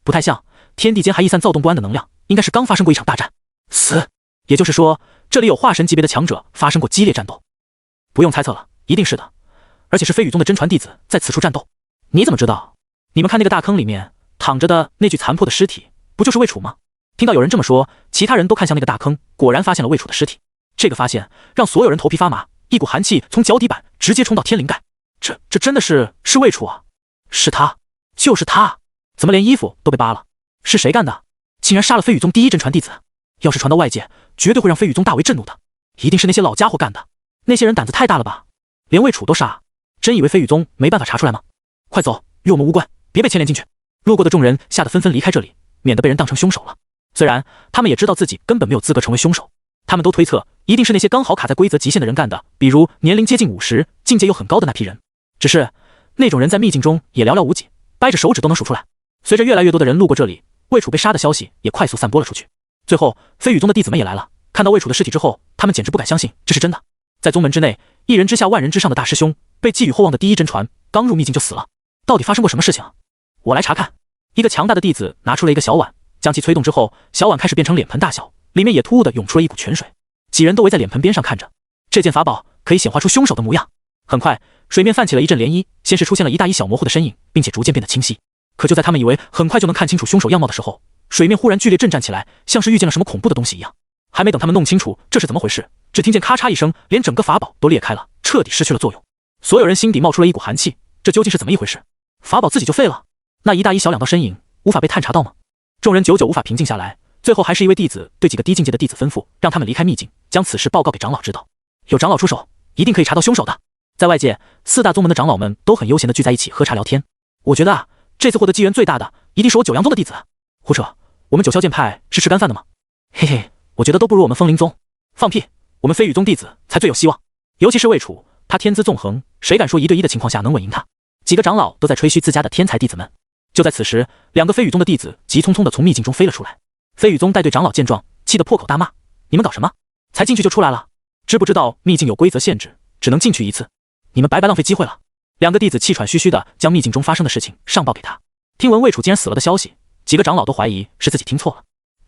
不太像，天地间还溢散躁动不安的能量，应该是刚发生过一场大战。死，也就是说，这里有化神级别的强者发生过激烈战斗。不用猜测了，一定是的，而且是飞羽宗的真传弟子在此处战斗。你怎么知道？你们看那个大坑里面躺着的那具残破的尸体，不就是魏楚吗？听到有人这么说，其他人都看向那个大坑，果然发现了魏楚的尸体。这个发现让所有人头皮发麻，一股寒气从脚底板直接冲到天灵盖。这真的是魏楚啊！是他，就是他！怎么连衣服都被扒了？是谁干的？竟然杀了飞羽宗第一真传弟子！要是传到外界，绝对会让飞羽宗大为震怒的。一定是那些老家伙干的。那些人胆子太大了吧？连魏楚都杀，真以为飞羽宗没办法查出来吗？快走，与我们无关，别被牵连进去。路过的众人吓得纷纷离开这里，免得被人当成凶手了。虽然他们也知道自己根本没有资格成为凶手，他们都推测一定是那些刚好卡在规则极限的人干的，比如年龄接近50、境界又很高的那批人。只是那种人在秘境中也寥寥无几，掰着手指都能数出来。随着越来越多的人路过这里，魏楚被杀的消息也快速散播了出去。最后飞羽宗的弟子们也来了，看到魏楚的尸体之后，他们简直不敢相信这是真的。在宗门之内，一人之下万人之上的大师兄，被寄予厚望的第一真传，刚入秘境就死了。到底发生过什么事情？我来查看。一个强大的弟子拿出了一个小碗，将其催动之后，小碗开始变成脸盆大小，里面也突兀的涌出了一股泉水。几人都围在脸盆边上看着，这件法宝可以显化出凶手的模样。很快，水面泛起了一阵涟漪，先是出现了一大一小模糊的身影，并且逐渐变得清晰。可就在他们以为很快就能看清楚凶手样貌的时候，水面忽然剧烈震颤起来，像是遇见了什么恐怖的东西一样。还没等他们弄清楚这是怎么回事，只听见咔嚓一声，连整个法宝都裂开了，彻底失去了作用。所有人心底冒出了一股寒气，这究竟是怎么一回事？法宝自己就废了？那一大一小两道身影无法被探查到吗？众人久久无法平静下来，最后还是一位弟子对几个低境界的弟子吩咐，让他们离开秘境，将此事报告给长老知道。有长老出手，一定可以查到凶手的。在外界，4大宗门的长老们都很悠闲地聚在一起喝茶聊天。我觉得啊，这次获得机缘最大的一定是我九阳宗的弟子。胡扯，我们九霄剑派是吃干饭的吗？嘿嘿，我觉得都不如我们风灵宗。放屁，我们飞羽宗弟子才最有希望。尤其是魏楚，他天资纵横，谁敢说1对1的情况下能稳赢他？几个长老都在吹嘘自家的天才弟子们。就在此时，2个飞羽宗的弟子急匆匆地从秘境中飞了出来。飞羽宗带队长老见状，气得破口大骂：“你们搞什么？才进去就出来了？知不知道秘境有规则限制，只能进去一次？你们白白浪费机会了。”2个弟子气喘吁吁地将秘境中发生的事情上报给他。听闻魏楚竟然死了的消息，几个长老都怀疑是自己听错了。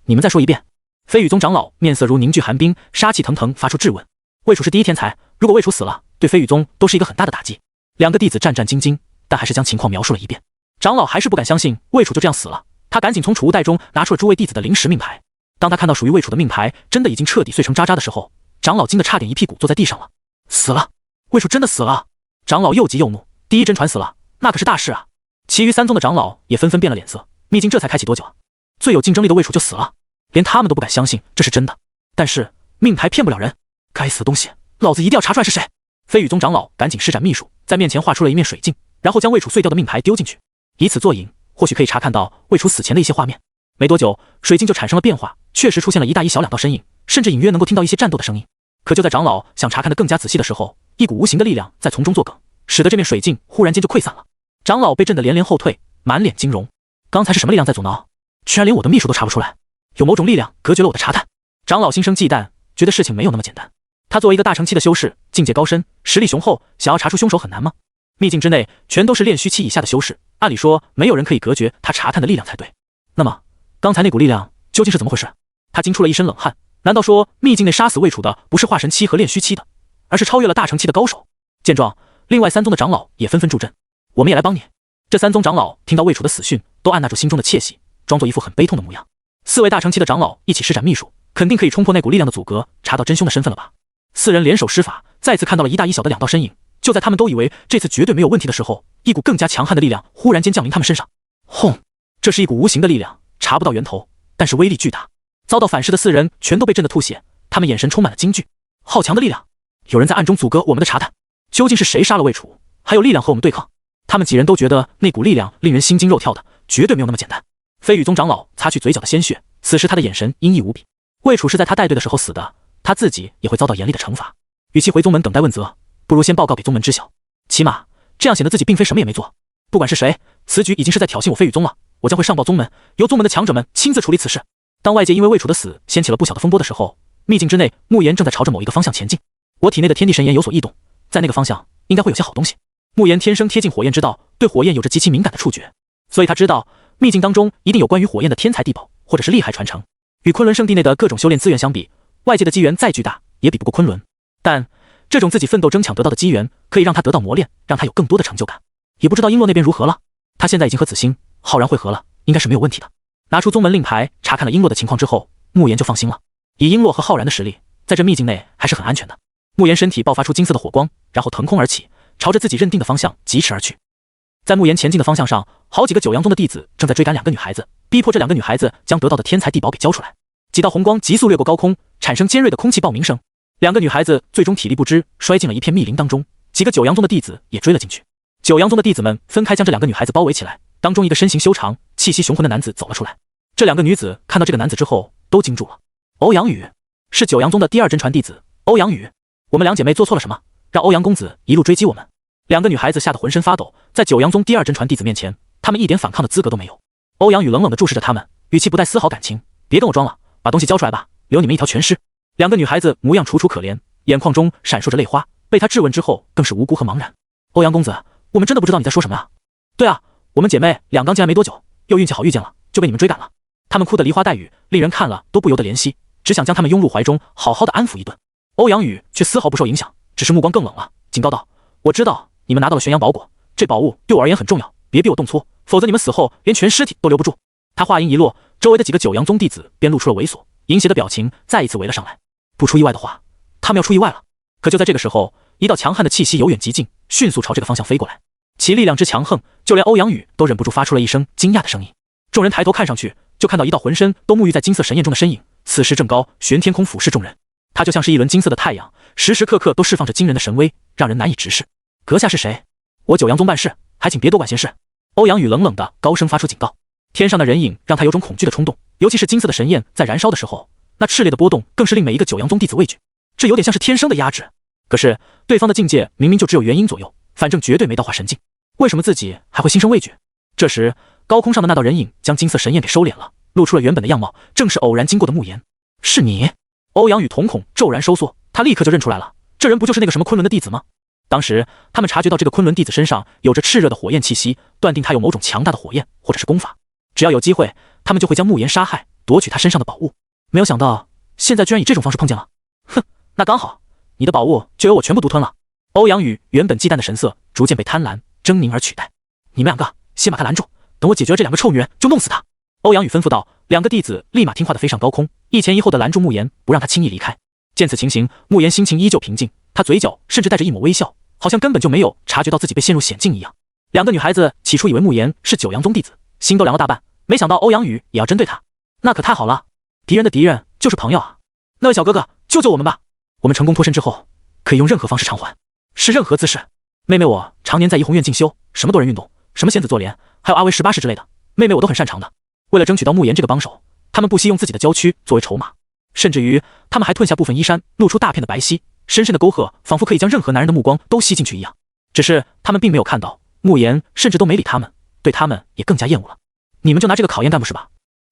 你们再说一遍。飞羽宗长老面色如凝聚寒冰，杀气腾腾，发出质问。魏楚是第一天才，如果魏楚死了，对飞羽宗都是一个很大的打击。2个弟子战战兢兢，但还是将情况描述了一遍。长老还是不敢相信魏楚就这样死了，他赶紧从储物袋中拿出了诸位弟子的灵石命牌。当他看到属于魏楚的命牌真的已经彻底碎成渣渣的时候，长老惊得差点一屁股坐在地上了。死了，魏楚真的死了！长老又急又怒，第一真传死了，那可是大事啊！其余3宗的长老也纷纷变了脸色。秘境这才开启多久啊？最有竞争力的魏楚就死了，连他们都不敢相信这是真的。但是命牌骗不了人，该死的东西，老子一定要查出来是谁！飞羽宗长老赶紧施展秘术，在面前画出了一面水镜，然后将魏楚碎掉的命牌丢进去，以此作引，或许可以查看到魏楚死前的一些画面。没多久，水镜就产生了变化，确实出现了一大一小两道身影，甚至隐约能够听到一些战斗的声音。可就在长老想查看得更加仔细的时候，一股无形的力量在从中作梗，使得这面水镜忽然间就溃散了。长老被震得连连后退，满脸惊容。刚才是什么力量在阻挠？居然连我的秘术都查不出来，有某种力量隔绝了我的查探。长老心生忌惮，觉得事情没有那么简单。他作为一个大成期的修士，境界高深，实力雄厚，想要查出凶手很难吗？秘境之内全都是炼虚期以下的修士，按理说没有人可以隔绝他查探的力量才对。那么刚才那股力量究竟是怎么回事？他惊出了一身冷汗。难道说秘境内杀死魏楚的不是化神期和炼虚期的，而是超越了大成期的高手？见状，另外3宗的长老也纷纷助阵，我们也来帮你。这3宗长老听到魏楚的死讯，都按捺住心中的窃喜，装作一副很悲痛的模样。4位大成期的长老一起施展秘术，肯定可以冲破那股力量的阻隔，查到真凶的身份了吧？4人联手施法，再次看到了一大一小的2道身影。就在他们都以为这次绝对没有问题的时候，一股更加强悍的力量忽然间降临他们身上。轰！这是一股无形的力量，查不到源头，但是威力巨大。遭到反噬的4人全都被震得吐血，他们眼神充满了惊惧。好强的力量！有人在暗中阻隔我们的查探，究竟是谁杀了魏楚，还有力量和我们对抗？他们几人都觉得那股力量令人心惊肉跳的，绝对没有那么简单。飞羽宗长老擦去嘴角的鲜血，此时他的眼神阴翳无比。魏楚是在他带队的时候死的，他自己也会遭到严厉的惩罚。与其回宗门等待问责，不如先报告给宗门知晓，起码这样显得自己并非什么也没做。不管是谁，此举已经是在挑衅我飞羽宗了，我将会上报宗门，由宗门的强者们亲自处理此事。当外界因为魏楚的死掀起了不小的风波的时候，秘境之内慕言正在朝着某一个方向前进。我体内的天地神炎有所异动，在那个方向应该会有些好东西。慕言天生贴近火焰之道，对火焰有着极其敏感的触觉，所以他知道秘境当中一定有关于火焰的天才地宝或者是厉害传承。与昆仑圣地内的各种修炼资源相比，外界的机缘再巨大也比不过昆仑，但这种自己奋斗争抢得到的机缘可以让他得到磨练，让他有更多的成就感。也不知道璎珞那边如何了，他现在已经和子欣、浩然会合了，应该是没有问题的。拿出宗门令牌查看了璎珞的情况之后，慕言就放心了。以璎珞和浩然的实力，在这秘境内还是很安全的。慕言身体爆发出金色的火光，然后腾空而起，朝着自己认定的方向疾驰而去。在慕言前进的方向上，好几个九阳宗的弟子正在追赶2个女孩子，逼迫这2个女孩子将得到的天才地宝给交出来。几道红光急速掠过高空，产生尖锐的空气爆鸣声。2个女孩子最终体力不支，摔进了一片密林当中。几个九阳宗的弟子也追了进去。九阳宗的弟子们分开将这2个女孩子包围起来，当中一个身形修长、气息雄浑的男子走了出来。这2个女子看到这个男子之后都惊住了。欧阳宇是九阳宗的第2真传弟子。欧阳宇，我们2姐妹做错了什么，让欧阳公子一路追击我们？2个女孩子吓得浑身发抖，在九阳宗第2真传弟子面前，她们一点反抗的资格都没有。欧阳宇冷冷地注视着她们，语气不带丝毫感情：别跟我装了，把东西交出来吧，留你们一条全尸。2个女孩子模样楚楚可怜，眼眶中闪烁着泪花，被他质问之后更是无辜和茫然。欧阳公子，我们真的不知道你在说什么啊？对啊，我们姐妹2刚进来没多久，又运气好遇见了，就被你们追赶了。她们哭得梨花带雨，令人看了都不由得怜惜，只想将她们拥入怀中，好好的安抚一顿。欧阳宇却丝毫不受影响，只是目光更冷了，警告道：我知道你们拿到了玄阳宝果，这宝物对我而言很重要，别逼我动粗，否则你们死后连全尸体都留不住。他话音一落，周围的几个九阳宗弟子便露出了猥琐淫邪的表情，再一次围了上来。不出意外的话，他们要出意外了。可就在这个时候，一道强悍的气息由远及近，迅速朝这个方向飞过来，其力量之强横，就连欧阳宇都忍不住发出了一声惊讶的声音。众人抬头看上去，就看到一道浑身都沐浴在金色神焰中的身影，此时正高悬天空俯视众人。他就像是一轮金色的太阳，时时刻刻都释放着惊人的神威，让人难以直视。阁下是谁？我九阳宗办事，还请别多管闲事。欧阳宇冷冷的高声发出警告。天上的人影让他有种恐惧的冲动，尤其是金色的神焰在燃烧的时候，那炽烈的波动更是令每一个九阳宗弟子畏惧。这有点像是天生的压制。可是对方的境界明明就只有元婴左右，反正绝对没到化神境，为什么自己还会心生畏惧？这时高空上的那道人影将金色神焰给收敛了，露出了原本的样貌，正是偶然经过的慕言。是你？欧阳宇瞳孔骤然收缩，他立刻就认出来了，这人不就是那个什么昆仑的弟子吗？当时他们察觉到这个昆仑弟子身上有着炽热的火焰气息，断定他有某种强大的火焰或者是功法，只要有机会，他们就会将慕言杀害，夺取他身上的宝物。没有想到现在居然以这种方式碰见了。哼，那刚好，你的宝物就由我全部独吞了。欧阳宇原本忌惮的神色逐渐被贪婪狰狞而取代。你们2个先把他拦住，等我解决了这2个臭女人就弄死他。欧阳宇吩咐道。2个弟子立马听话的飞上高空，一前一后的拦住慕言，不让他轻易离开。见此情形，慕言心情依旧平静，他嘴角甚至带着一抹微笑，好像根本就没有察觉到自己被陷入险境一样。2个女孩子起初以为慕言是九阳宗弟子，心都凉了大半，没想到欧阳宇也要针对他，那可太好了，敌人的敌人就是朋友啊！那位小哥哥，救救我们吧！我们成功脱身之后，可以用任何方式偿还，是任何姿势。妹妹我常年在怡红院进修，什么多人运动，什么仙子坐莲，还有阿维18式之类的，妹妹我都很擅长的。为了争取到慕言这个帮手，他们不惜用自己的娇躯作为筹码，甚至于他们还褪下部分衣衫，露出大片的白皙，深深的沟壑仿佛可以将任何男人的目光都吸进去一样。只是他们并没有看到，慕言甚至都没理他们，对他们也更加厌恶了。你们就拿这个考验干部是吧？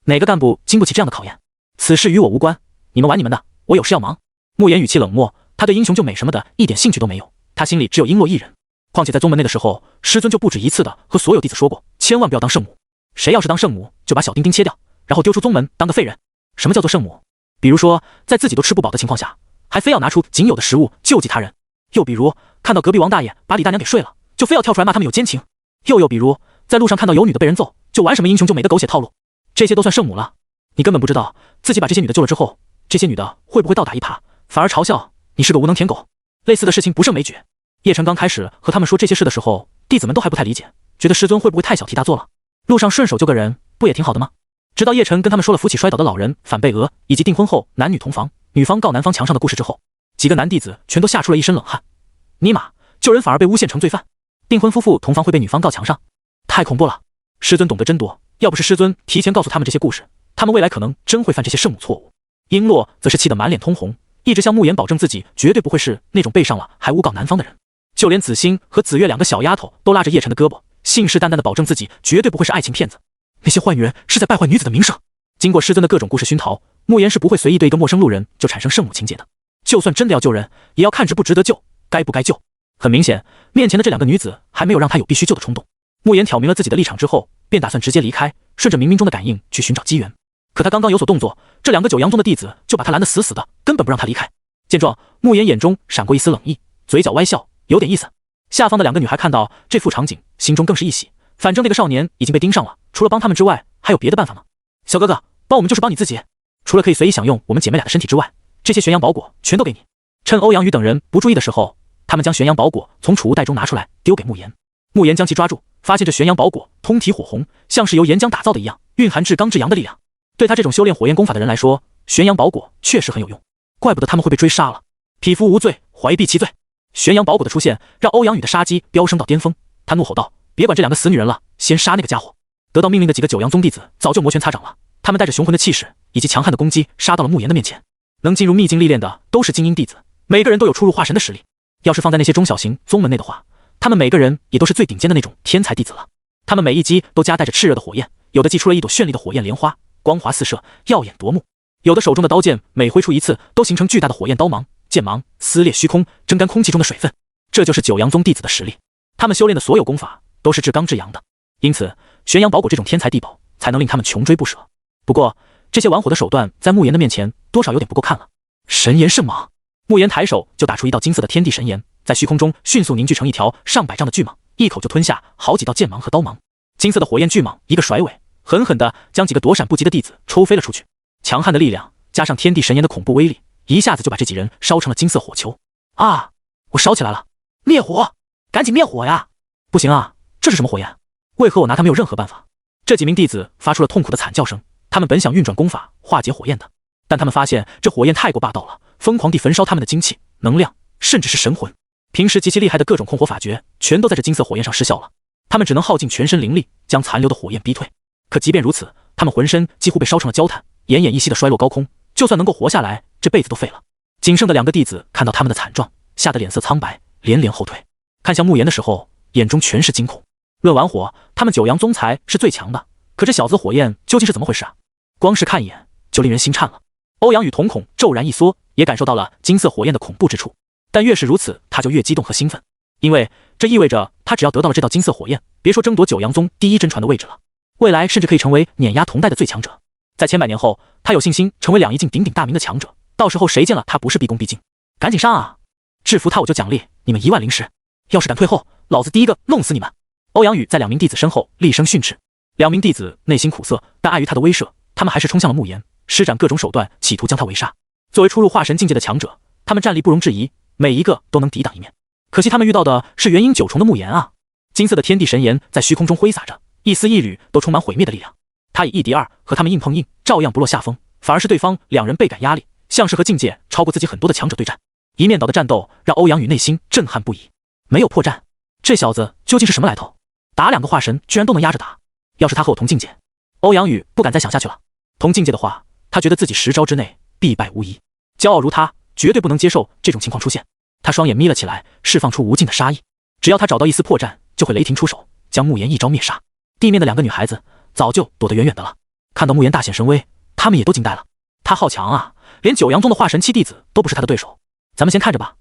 哪个干部经不起这样的考验？此事与我无关，你们玩你们的，我有事要忙。慕言语气冷漠，他对英雄救美什么的一点兴趣都没有，他心里只有璎珞一人。况且在宗门内的时候，师尊就不止一次的和所有弟子说过，千万不要当圣母。谁要是当圣母，就把小丁丁切掉，然后丢出宗门当个废人。什么叫做圣母？比如说，在自己都吃不饱的情况下，还非要拿出仅有的食物救济他人；又比如，看到隔壁王大爷把李大娘给睡了，就非要跳出来骂他们有奸情；又比如，在路上看到有女的被人揍，就玩什么英雄救美的狗血套路。这些都算圣母了。你根本不知道自己把这些女的救了之后，这些女的会不会倒打一耙，反而嘲笑你是个无能舔狗。类似的事情不胜枚举。叶晨刚开始和他们说这些事的时候，弟子们都还不太理解，觉得师尊会不会太小题大做了。路上顺手救个人，不也挺好的吗？直到叶晨跟他们说了扶起摔倒的老人、反被讹以及订婚后男女同房、女方告男方墙上的故事之后，几个男弟子全都吓出了一身冷汗。尼玛，救人反而被诬陷成罪犯，订婚夫妇同房会被女方告墙上，太恐怖了。师尊懂得真多，要不是师尊提前告诉他们这些故事，他们未来可能真会犯这些圣母错误。璎珞则是气得满脸通红，一直向慕言保证自己绝对不会是那种背上了还诬告男方的人。就连子欣和子月两个小丫头都拉着叶晨的胳膊，信誓旦旦地保证自己绝对不会是爱情骗子。那些坏女人是在败坏女子的名声。经过师尊的各种故事熏陶，慕言是不会随意对一个陌生路人就产生圣母情结的。就算真的要救人，也要看值不值得救，该不该救。很明显，面前的这两个女子还没有让他有必须救的冲动。慕言挑明了自己的立场之后，便打算直接离开，顺着冥冥中的感应去寻找机缘。可他刚刚有所动作，这两个九阳宗的弟子就把他拦得死死的，根本不让他离开。见状，慕言眼中闪过一丝冷意，嘴角歪笑，有点意思。下方的两个女孩看到这副场景，心中更是一喜。反正那个少年已经被盯上了，除了帮他们之外，还有别的办法吗？小哥哥，帮我们就是帮你自己，除了可以随意享用我们姐妹俩的身体之外，这些玄阳宝果全都给你。趁欧阳宇等人不注意的时候，他们将玄阳宝果从储物袋中拿出来，丢给慕言。慕言将其抓住，发现这玄阳宝果通体火红，像是由岩浆打造的一样，蕴含至刚至阳的力量。对他这种修炼火焰功法的人来说，玄阳宝果确实很有用，怪不得他们会被追杀了。匹夫无罪，怀璧其罪。玄阳宝果的出现让欧阳宇的杀机飙升到巅峰，他怒吼道：别管这两个死女人了，先杀那个家伙。得到命令的几个九阳宗弟子早就摩拳擦掌了，他们带着雄浑的气势以及强悍的攻击杀到了慕言的面前。能进入秘境历练的都是精英弟子，每个人都有出入化神的实力。要是放在那些中小型宗门内的话，他们每个人也都是最顶尖的那种天才弟子了。他们每一击都夹带着炽热的火焰，有的击出了一朵绚丽的火焰莲花，光华四射，耀眼夺目；有的手中的刀剑每挥出一次，都形成巨大的火焰刀芒，剑芒撕裂虚空，蒸干空气中的水分。这就是九阳宗弟子的实力，他们修炼的所有功法都是至刚至阳的，因此玄阳宝果这种天才地宝才能令他们穷追不舍。不过这些玩火的手段在慕言的面前多少有点不够看了。神炎圣蟒，慕言抬手就打出一道金色的天地神炎，在虚空中迅速凝聚成一条上百丈的巨蟒，一口就吞下好几道剑芒和刀芒。金色的火焰巨蟒一个甩尾，狠狠地将几个躲闪不及的弟子抽飞了出去。强悍的力量加上天地神炎的恐怖威力，一下子就把这几人烧成了金色火球。啊！我烧起来了！灭火！赶紧灭火呀！不行啊，这是什么火焰？为何我拿它没有任何办法？这几名弟子发出了痛苦的惨叫声。他们本想运转功法化解火焰的，但他们发现这火焰太过霸道了，疯狂地焚烧他们的精气、能量，甚至是神魂。平时极其厉害的各种控火法诀，全都在这金色火焰上失效了。他们只能耗尽全身灵力，将残留的火焰逼退。可即便如此，他们浑身几乎被烧成了焦炭，奄奄一息的衰落高空。就算能够活下来，这辈子都废了。仅剩的两个弟子看到他们的惨状，吓得脸色苍白，连连后退。看向慕言的时候，眼中全是惊恐。论玩火，他们九阳宗才是最强的，可这小子火焰究竟是怎么回事啊？光是看一眼就令人心颤了。欧阳宇瞳孔骤然一缩，也感受到了金色火焰的恐怖之处。但越是如此，他就越激动和兴奋，因为这意味着他只要得到了这道金色火焰，别说争夺九阳宗第一真传的位置了，未来甚至可以成为碾压同代的最强者。在千百年后，他有信心成为两仪境鼎鼎大名的强者，到时候谁见了他不是毕恭毕敬？赶紧上啊！制服他我就奖励你们1万灵石，要是敢退后，老子第一个弄死你们！欧阳宇在两名弟子身后厉声训斥。两名弟子内心苦涩，但碍于他的威慑，他们还是冲向了慕言，施展各种手段，企图将他围杀。作为初入化神境界的强者，他们战力不容置疑，每一个都能抵挡一面。可惜他们遇到的是元婴九重的慕言啊！金色的天地神炎在虚空中挥洒着，一丝一缕都充满毁灭的力量。他以1敌2和他们硬碰硬，照样不落下风，反而是对方两人倍感压力，像是和境界超过自己很多的强者对战。一面倒的战斗让欧阳宇内心震撼不已。没有破绽，这小子究竟是什么来头？打两个化神居然都能压着打。要是他和我同境界，欧阳宇不敢再想下去了。同境界的话，他觉得自己10招之内必败无疑。骄傲如他，绝对不能接受这种情况出现。他双眼眯了起来，释放出无尽的杀意。只要他找到一丝破绽，就会雷霆出手，将慕言一招灭杀。地面的两个女孩子早就躲得远远的了，看到慕言大显神威，他们也都惊呆了。他好强啊，连九阳宗的化神期弟子都不是他的对手。咱们先看着吧，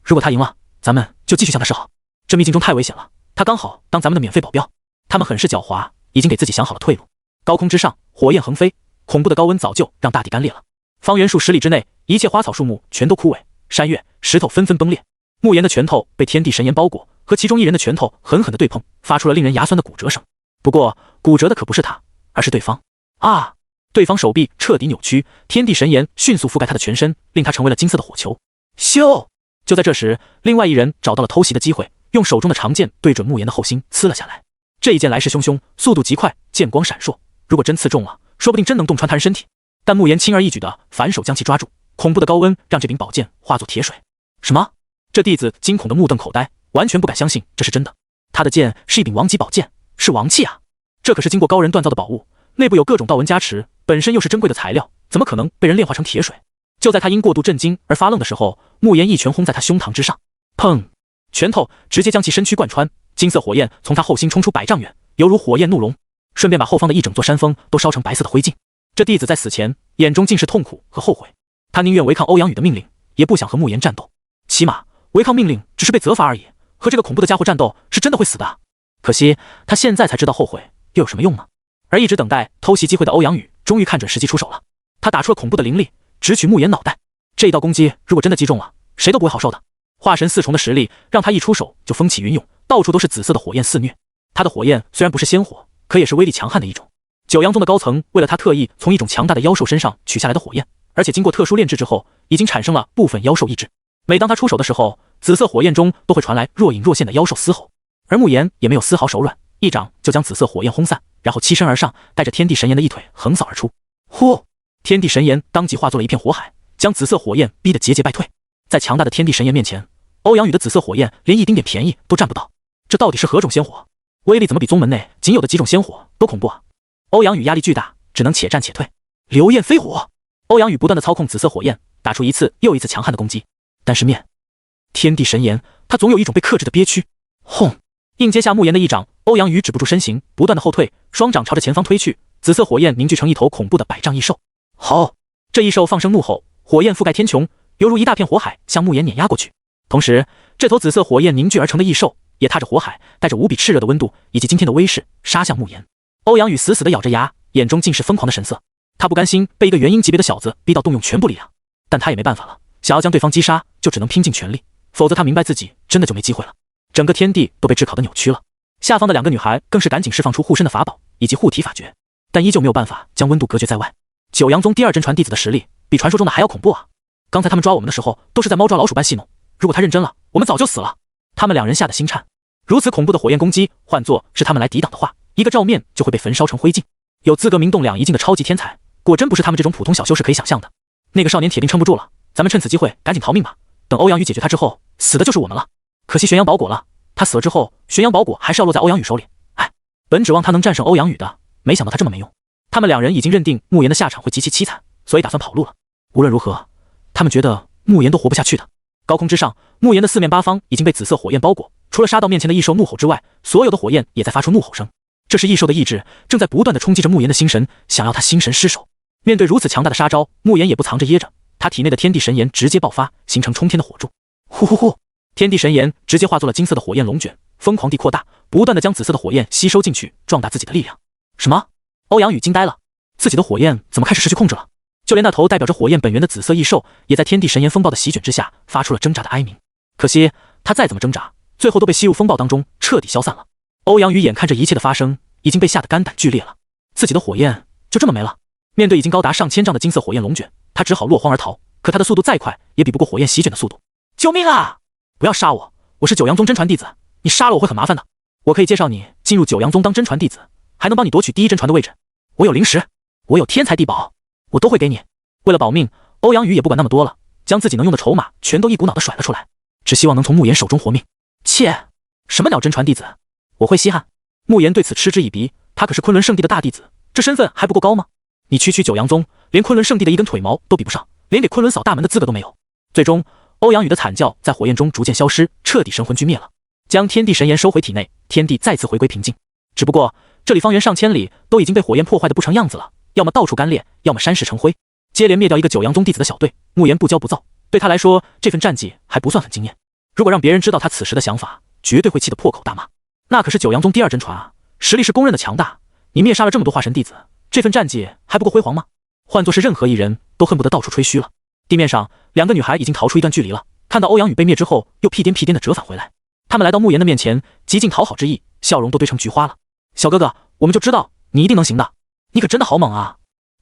如果他赢了，咱们就继续向他示好。这秘境中太危险了，他刚好当咱们的免费保镖。他们很是狡猾，已经给自己想好了退路。高空之上，火焰横飞，恐怖的高温早就让大地干裂了。方圆数10里之内，一切花草树木全都枯萎，山岳石头纷纷崩裂。慕言的拳头被天地神炎包裹，和其中一人的拳头狠狠地对碰，发出了令人牙酸的骨折声。不过骨折的可不是他，而是对方。啊！对方手臂彻底扭曲，天地神炎迅速覆盖他的全身，令他成为了金色的火球。咻！就在这时，另外一人找到了偷袭的机会，用手中的长剑对准慕言的后心刺了下来。这一剑来势汹汹，速度极快，剑光闪烁。如果真刺中了，说不定真能洞穿他人身体。但慕言轻而易举地反手将其抓住，恐怖的高温让这柄宝剑化作铁水。什么？这弟子惊恐的目瞪口呆，完全不敢相信这是真的。他的剑是一柄王级宝剑，是王器啊！这可是经过高人锻造的宝物，内部有各种道纹加持，本身又是珍贵的材料，怎么可能被人炼化成铁水？就在他因过度震惊而发愣的时候，慕言一拳轰在他胸膛之上，砰！拳头直接将其身躯贯穿，金色火焰从他后心冲出100丈远，犹如火焰怒龙，顺便把后方的一整座山峰都烧成白色的灰烬。这弟子在死前眼中尽是痛苦和后悔，他宁愿违抗欧阳宇的命令，也不想和慕言战斗。起码违抗命令只是被责罚而已，和这个恐怖的家伙战斗是真的会死的。可惜他现在才知道后悔又有什么用呢？而一直等待偷袭机会的欧阳宇终于看准时机出手了，他打出了恐怖的灵力，直取慕言脑袋。这一道攻击如果真的击中了，谁都不会好受的。化神4重的实力让他一出手就风起云涌，到处都是紫色的火焰肆虐。他的火焰虽然不是仙火，可也是威力强悍的一种。九阳宗的高层为了他特意从一种强大的妖兽身上取下来的火焰，而且经过特殊炼制之后，已经产生了部分妖兽意志。每当他出手的时候，紫色火焰中都会传来若隐若现的妖兽嘶吼，而慕言也没有丝毫手软，一掌就将紫色火焰轰散，然后欺身而上，带着天地神炎的一腿横扫而出。呼！天地神炎当即化作了一片火海，将紫色火焰逼得节节败退。在强大的天地神炎面前，欧阳宇的紫色火焰连一丁点便宜都占不到。这到底是何种仙火？威力怎么比宗门内仅有的几种仙火都恐怖啊？欧阳宇压力巨大，只能且战且退。流焰飞火，欧阳宇不断地操控紫色火焰，打出一次又一次强悍的攻击。但是天地神炎，他总有一种被克制的憋屈。轰！应接下慕言的一掌，欧阳宇止不住身形，不断的后退，双掌朝着前方推去。紫色火焰凝聚成一头恐怖的100丈异兽。好！这异兽放声怒吼，火焰覆盖天穹，犹如一大片火海向慕言碾压过去。同时，这头紫色火焰凝聚而成的异兽也踏着火海，带着无比炽热的温度以及惊天的威势杀向慕言。欧阳宇死死地咬着牙，眼中尽是疯狂的神色。他不甘心被一个元婴级别的小子逼到动用全部力量，但他也没办法了，想要将对方击杀，就只能拼尽全力，否则他明白自己真的就没机会了。整个天地都被炙烤的扭曲了，下方的2个女孩更是赶紧释放出护身的法宝以及护体法诀，但依旧没有办法将温度隔绝在外。九阳宗第2真传弟子的实力比传说中的还要恐怖啊！刚才他们抓我们的时候都是在猫抓老鼠般戏弄，如果他认真了，我们早就死了。他们2人吓得心颤，如此恐怖的火焰攻击，换作是他们来抵挡的话，一个照面就会被焚烧成灰烬。有资格名动2仪境的超级天才，果真不是他们这种普通小修士可以想象的。那个少年铁定撑不住了，咱们趁此机会赶紧逃命吧。等欧阳宇解决他之后，死的就是我们了。可惜玄阳宝果了，他死了之后，玄阳宝果还是要落在欧阳宇手里。哎，本指望他能战胜欧阳宇的，没想到他这么没用。他们2人已经认定慕言的下场会极其凄惨，所以打算跑路了。无论如何，他们觉得慕言都活不下去的。高空之上，慕言的4面8方已经被紫色火焰包裹，除了杀到面前的异兽怒吼之外，所有的火焰也在发出怒吼声。这是异兽的意志正在不断地冲击着慕言的心神，想要他心神失守。面对如此强大的杀招，慕言也不藏着掖着，他体内的天地神炎直接爆发，形成冲天的火柱。呼呼呼！天地神炎直接化作了金色的火焰龙卷，疯狂地扩大，不断地将紫色的火焰吸收进去，壮大自己的力量。什么？欧阳宇惊呆了，自己的火焰怎么开始失去控制了？就连那头代表着火焰本源的紫色异兽，也在天地神炎风暴的席卷之下，发出了挣扎的哀鸣。可惜他再怎么挣扎，最后都被吸入风暴当中，彻底消散了。欧阳宇眼看着一切的发生，已经被吓得肝胆俱裂了，自己的火焰就这么没了。面对已经高达上千丈的金色火焰龙卷，他只好落荒而逃。可他的速度再快，也比不过火焰席卷的速度。救命啊！不要杀我，我是九阳宗真传弟子，你杀了我会很麻烦的。我可以介绍你进入九阳宗当真传弟子，还能帮你夺取第1真传的位置。我有灵石，我有天才地宝，我都会给你。为了保命，欧阳宇也不管那么多了，将自己能用的筹码全都一股脑的甩了出来，只希望能从慕言手中活命。切，什么鸟真传弟子？我会稀罕。慕言对此嗤之以鼻，他可是昆仑圣地的大弟子，这身份还不够高吗？你区九阳宗，连昆仑圣地的一根腿毛都比不上，连给昆仑扫大门的资格都没有。最终，欧阳宇的惨叫在火焰中逐渐消失，彻底神魂俱灭了，将天地神炎收回体内，天地再次回归平静。只不过这里方圆上千里都已经被火焰破坏的不成样子了，要么到处干裂，要么山石成灰。接连灭掉一个九阳宗弟子的小队，慕言不骄不躁，对他来说这份战绩还不算很惊艳。如果让别人知道他此时的想法，绝对会气得破口大骂。那可是九阳宗第二真传啊，实力是公认的强大。你灭杀了这么多化神弟子，这份战绩还不够辉煌吗？换作是任何一人都恨不得到处吹嘘了。地面上，两个女孩已经逃出一段距离了，看到欧阳宇被灭之后，又屁颠屁颠的折返回来。他们来到慕言的面前，极尽讨好之意，笑容都堆成菊花了。小哥哥，我们就知道你一定能行的，你可真的好猛啊！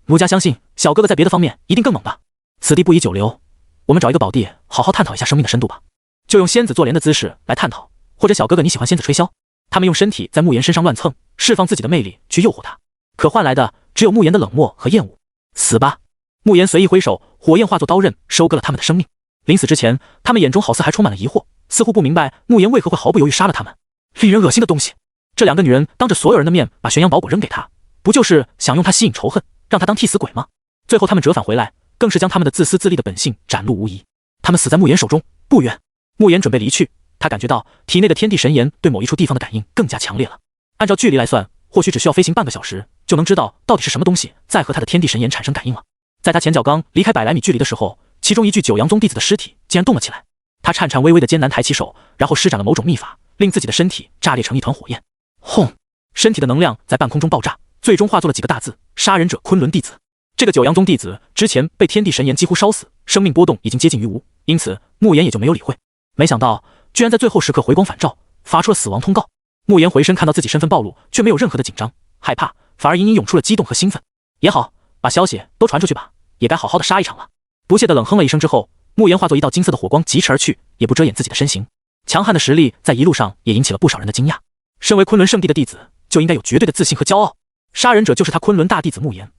奴家相信小哥哥在别的方面一定更猛的。此地不宜久留，我们找一个宝地，好好探讨一下生命的深度吧。就用仙子坐莲的姿势来探讨，或者小哥哥你喜欢仙子吹箫？他们用身体在慕言身上乱蹭，释放自己的魅力去诱惑他，可换来的只有慕言的冷漠和厌恶。死吧！慕言随意挥手，火焰化作刀刃，收割了他们的生命。临死之前，他们眼中好似还充满了疑惑，似乎不明白慕言为何会毫不犹豫杀了他们。令人恶心的东西！这两个女人当着所有人的面把玄阳宝果扔给他，不就是想用他吸引仇恨，让他当替死鬼吗？最后他们折返回来，更是将他们的自私自利的本性展露无遗。他们死在慕言手中。不远，慕言准备离去，他感觉到体内的天地神炎对某一处地方的感应更加强烈了。按照距离来算，或许只需要飞行半个小时，就能知道到底是什么东西在和他的天地神炎产生感应了。在他前脚刚离开100来米距离的时候，其中一具九阳宗弟子的尸体竟然动了起来。他颤颤巍巍的艰难抬起手，然后施展了某种秘法，令自己的身体炸裂成一团火焰。轰！身体的能量在半空中爆炸，最终化作了几个大字：杀人者昆仑弟子。这个九阳宗弟子之前被天地神炎几乎烧死，生命波动已经接近于无，因此慕言也就没有理会。没想到居然在最后时刻回光返照，发出了死亡通告。慕言回身看到自己身份暴露，却没有任何的紧张害怕，反而隐隐涌出了激动和兴奋。也好，把消息都传出去吧，也该好好的杀一场了。不屑的冷哼了一声之后，慕言化作一道金色的火光疾驰而去，也不遮掩自己的身形。强悍的实力在一路上也引起了不少人的惊讶。身为昆仑圣地的弟子，就应该有绝对的自信和骄傲。杀人者就是他昆仑大弟子慕言，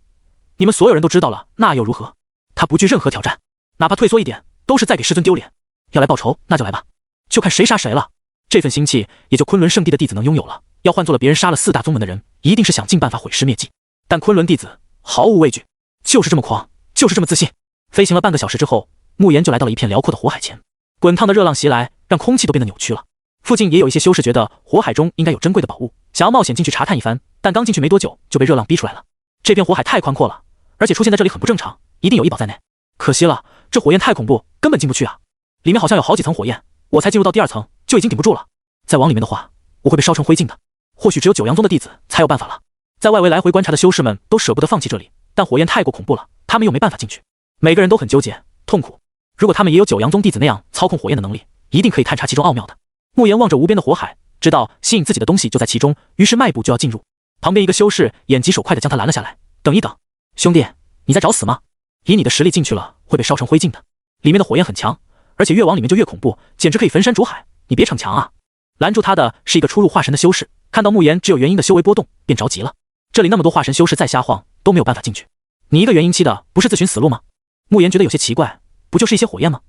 你们所有人都知道了，那又如何？他不惧任何挑战，哪怕退缩一点，都是在给师尊丢脸。要来报仇，那就来吧，就看谁杀谁了。这份心气，也就昆仑圣地的弟子能拥有了。要换做了别人杀了4大宗门的人，一定是想尽办法毁尸灭迹。但昆仑弟子毫无畏惧，就是这么狂，就是这么自信。飞行了半个小时之后，慕言就来到了一片辽阔的火海前。滚烫的热浪袭来，让空气都变得扭曲了。附近也有一些修士觉得火海中应该有珍贵的宝物，想要冒险进去查探一番，但刚进去没多久就被热浪逼出来了。这片火海太宽阔了，而且出现在这里很不正常，一定有异宝在内。可惜了，这火焰太恐怖，根本进不去啊！里面好像有好几层火焰，我才进入到第2层就已经顶不住了。再往里面的话，我会被烧成灰烬的。或许只有九阳宗的弟子才有办法了。在外围来回观察的修士们都舍不得放弃这里，但火焰太过恐怖了，他们又没办法进去。每个人都很纠结痛苦。如果他们也有九阳宗弟子那样操控火焰的能力，一定可以探查其中奥妙的。慕言望着无边的火海，知道吸引自己的东西就在其中，于是迈步就要进入。旁边一个修士眼疾手快地将他拦了下来。等一等，兄弟，你在找死吗？以你的实力进去了会被烧成灰烬的，里面的火焰很强，而且越往里面就越恐怖，简直可以焚山煮海，你别逞强啊！拦住他的是一个初入化神的修士，看到慕言只有元婴的修为波动，便着急了。这里那么多化神修士再瞎晃都没有办法进去，你一个元婴期的不是自寻死路吗？慕言觉得有些奇怪，不就是一些火焰吗？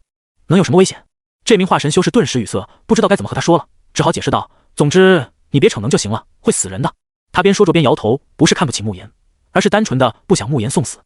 能有什么危险？这名化神修士顿时语塞，不知道该怎么和他说了，只好解释道：总之你别逞能就行了，会死人的。他边说着边摇头，不是看不起慕言，而是单纯的不想慕言送死。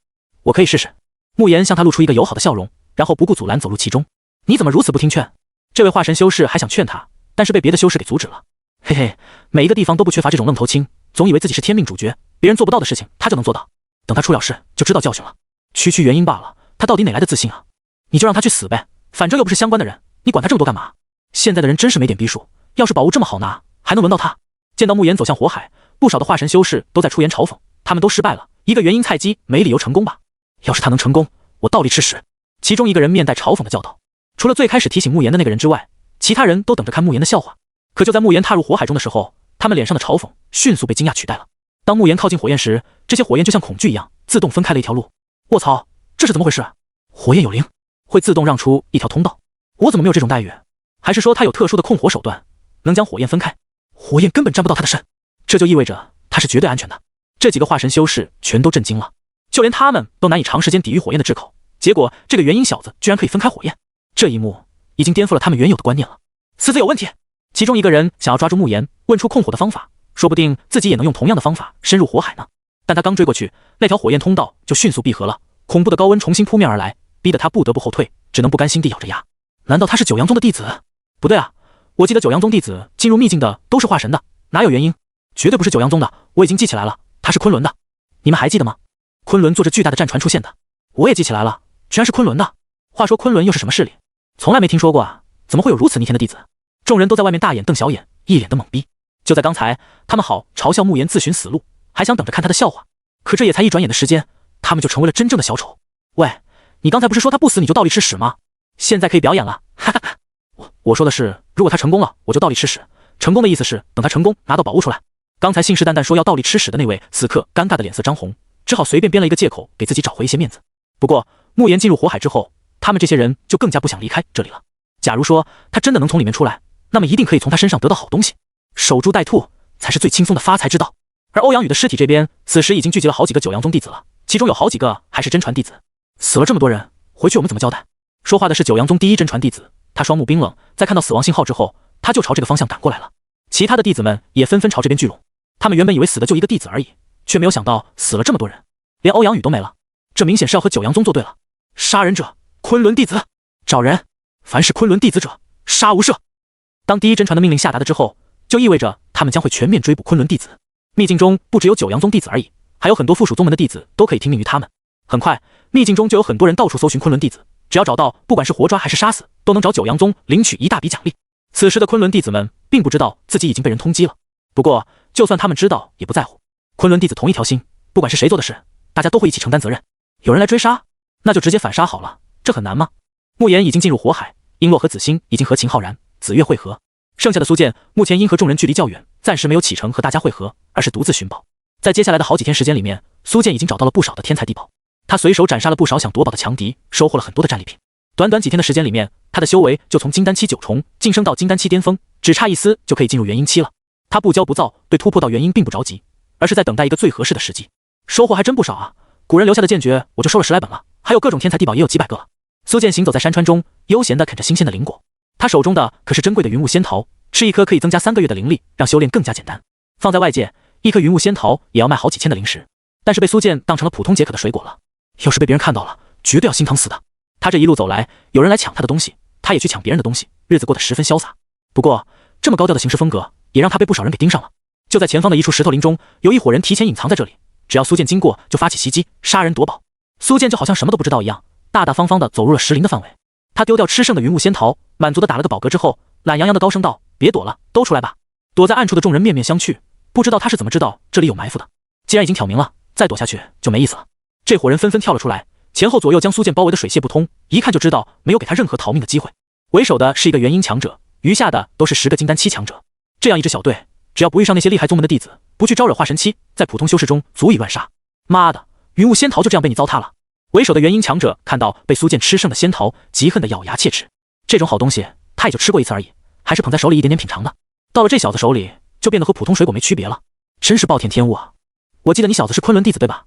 我可以试试。慕言向他露出一个友好的笑容，然后不顾阻拦走入其中。你怎么如此不听劝？这位化神修士还想劝他，但是被别的修士给阻止了。嘿嘿，每一个地方都不缺乏这种愣头青，总以为自己是天命主角，别人做不到的事情他就能做到，等他出了事就知道教训了。区区元婴罢了，他到底哪来的自信啊？你就让他去死呗，反正又不是相关的人，你管他这么多干嘛？现在的人真是没点逼数，要是宝物这么好拿，还能轮到他？见到慕言走向火海，不少的化神修士都在出言嘲讽，他们都失败了，一个元婴菜鸡没理由成功吧？要是他能成功，我倒立吃屎！其中一个人面带嘲讽的教导。除了最开始提醒慕言的那个人之外，其他人都等着看慕言的笑话。可就在慕言踏入火海中的时候，他们脸上的嘲讽迅速被惊讶取代了。当慕言靠近火焰时，这些火焰就像恐惧一样，自动分开了一条路。卧槽，这是怎么回事？火焰有灵，会自动让出一条通道。我怎么没有这种待遇？还是说他有特殊的控火手段，能将火焰分开？火焰根本沾不到他的身，这就意味着他是绝对安全的。这几个化神修士全都震惊了，就连他们都难以长时间抵御火焰的炙口，结果这个元婴小子居然可以分开火焰，这一幕已经颠覆了他们原有的观念了。此子有问题。其中一个人想要抓住慕言，问出控火的方法，说不定自己也能用同样的方法深入火海呢。但他刚追过去，那条火焰通道就迅速闭合了，恐怖的高温重新扑面而来，逼得他不得不后退，只能不甘心地咬着牙。难道他是九阳宗的弟子？不对啊，我记得九阳宗弟子进入秘境的都是化神的，哪有元婴？绝对不是九阳宗的，我已经记起来了，他是昆仑的。你们还记得吗？昆仑坐着巨大的战船出现的，我也记起来了，居然是昆仑的。话说昆仑又是什么势力？从来没听说过啊，怎么会有如此逆天的弟子？众人都在外面大眼瞪小眼，一脸的懵逼。就在刚才，他们好嘲笑慕言自寻死路，还想等着看他的笑话，可这也才一转眼的时间，他们就成为了真正的小丑。喂，你刚才不是说他不死你就倒立吃屎吗？现在可以表演了，哈哈哈！我说的是，如果他成功了，我就倒立吃屎。成功的意思是等他成功拿到宝物出来。刚才信誓旦旦说要倒立吃屎的那位，此刻尴尬的脸色张红，只好随便编了一个借口给自己找回一些面子。不过慕言进入火海之后，他们这些人就更加不想离开这里了。假如说他真的能从里面出来，那么一定可以从他身上得到好东西，守株待兔才是最轻松的发财之道。而欧阳宇的尸体这边，此时已经聚集了好几个九阳宗弟子了，其中有好几个还是真传弟子。死了这么多人，回去我们怎么交代？说话的是九阳宗第一真传弟子，他双目冰冷，在看到死亡信号之后，他就朝这个方向赶过来了。其他的弟子们也纷纷朝这边聚拢。他们原本以为死的就一个弟子而已，却没有想到死了这么多人，连欧阳宇都没了。这明显是要和九阳宗作对了。杀人者，昆仑弟子，找人！凡是昆仑弟子者，杀无赦。当第一真传的命令下达的之后，就意味着他们将会全面追捕昆仑弟子。秘境中不只有九阳宗弟子而已，还有很多附属宗门的弟子都可以听命于他们。很快，秘境中就有很多人到处搜寻昆仑弟子，只要找到，不管是活抓还是杀死，都能找九阳宗领取一大笔奖励。此时的昆仑弟子们并不知道自己已经被人通缉了，不过就算他们知道也不在乎。昆仑弟子同一条心，不管是谁做的事，大家都会一起承担责任。有人来追杀，那就直接反杀好了，这很难吗？慕言已经进入火海，璎珞和子欣已经和秦浩然、紫月会合，剩下的苏剑目前因和众人距离较远，暂时没有启程和大家会合，而是独自寻宝。在接下来的好几天时间里面，苏剑已经找到了不少的天才地宝，他随手斩杀了不少想夺宝的强敌，收获了很多的战利品。短短几天的时间里面，他的修为就从金丹期9重晋升到金丹期巅峰，只差一丝就可以进入元婴期了。他不骄不躁，对突破到元婴并不着急，而是在等待一个最合适的时机。收获还真不少啊，古人留下的剑诀我就收了10来本了，还有各种天才地宝也有几百个了。苏剑行走在山川中，悠闲地啃着新鲜的灵果，他手中的可是珍贵的云雾仙桃，吃一颗可以增加3个月的灵力，让修炼更加简单。放在外界，一颗云雾仙桃也要卖好几千的灵石，但是被苏剑当成了普通解渴的水果了。要是被别人看到了，绝对要心疼死的。他这一路走来，有人来抢他的东西，他也去抢别人的东西，日子过得十分潇洒。不过这么高调的行事风格，也让他被不少人给盯上了。就在前方的一处石头林中，有一伙人提前隐藏在这里，只要苏剑经过就发起袭击，杀人夺宝。苏剑就好像什么都不知道一样，大大方方地走入了石林的范围。他丢掉吃剩的云雾仙桃，满足地打了个饱嗝之后，懒洋洋地高声道：别躲了，都出来吧。躲在暗处的众人面面相觑，不知道他是怎么知道这里有埋伏的。既然已经挑明了，再躲下去就没意思了。这伙人纷纷跳了出来，前后左右将苏剑包围的水泄不通，一看就知道没有给他任何逃命的机会。为首的是一个元婴强者，余下的都是10个金丹期强者。这样一支小队，只要不遇上那些厉害宗门的弟子，不去招惹化神期，在普通修士中足以乱杀。妈的，云雾仙桃就这样被你糟蹋了！为首的元婴强者看到被苏剑吃剩的仙桃，极恨地咬牙切齿。这种好东西他也就吃过一次而已，还是捧在手里一点点品尝的，到了这小子手里就变得和普通水果没区别了，真是暴殄天物啊！我记得你小子是昆仑弟子对吧？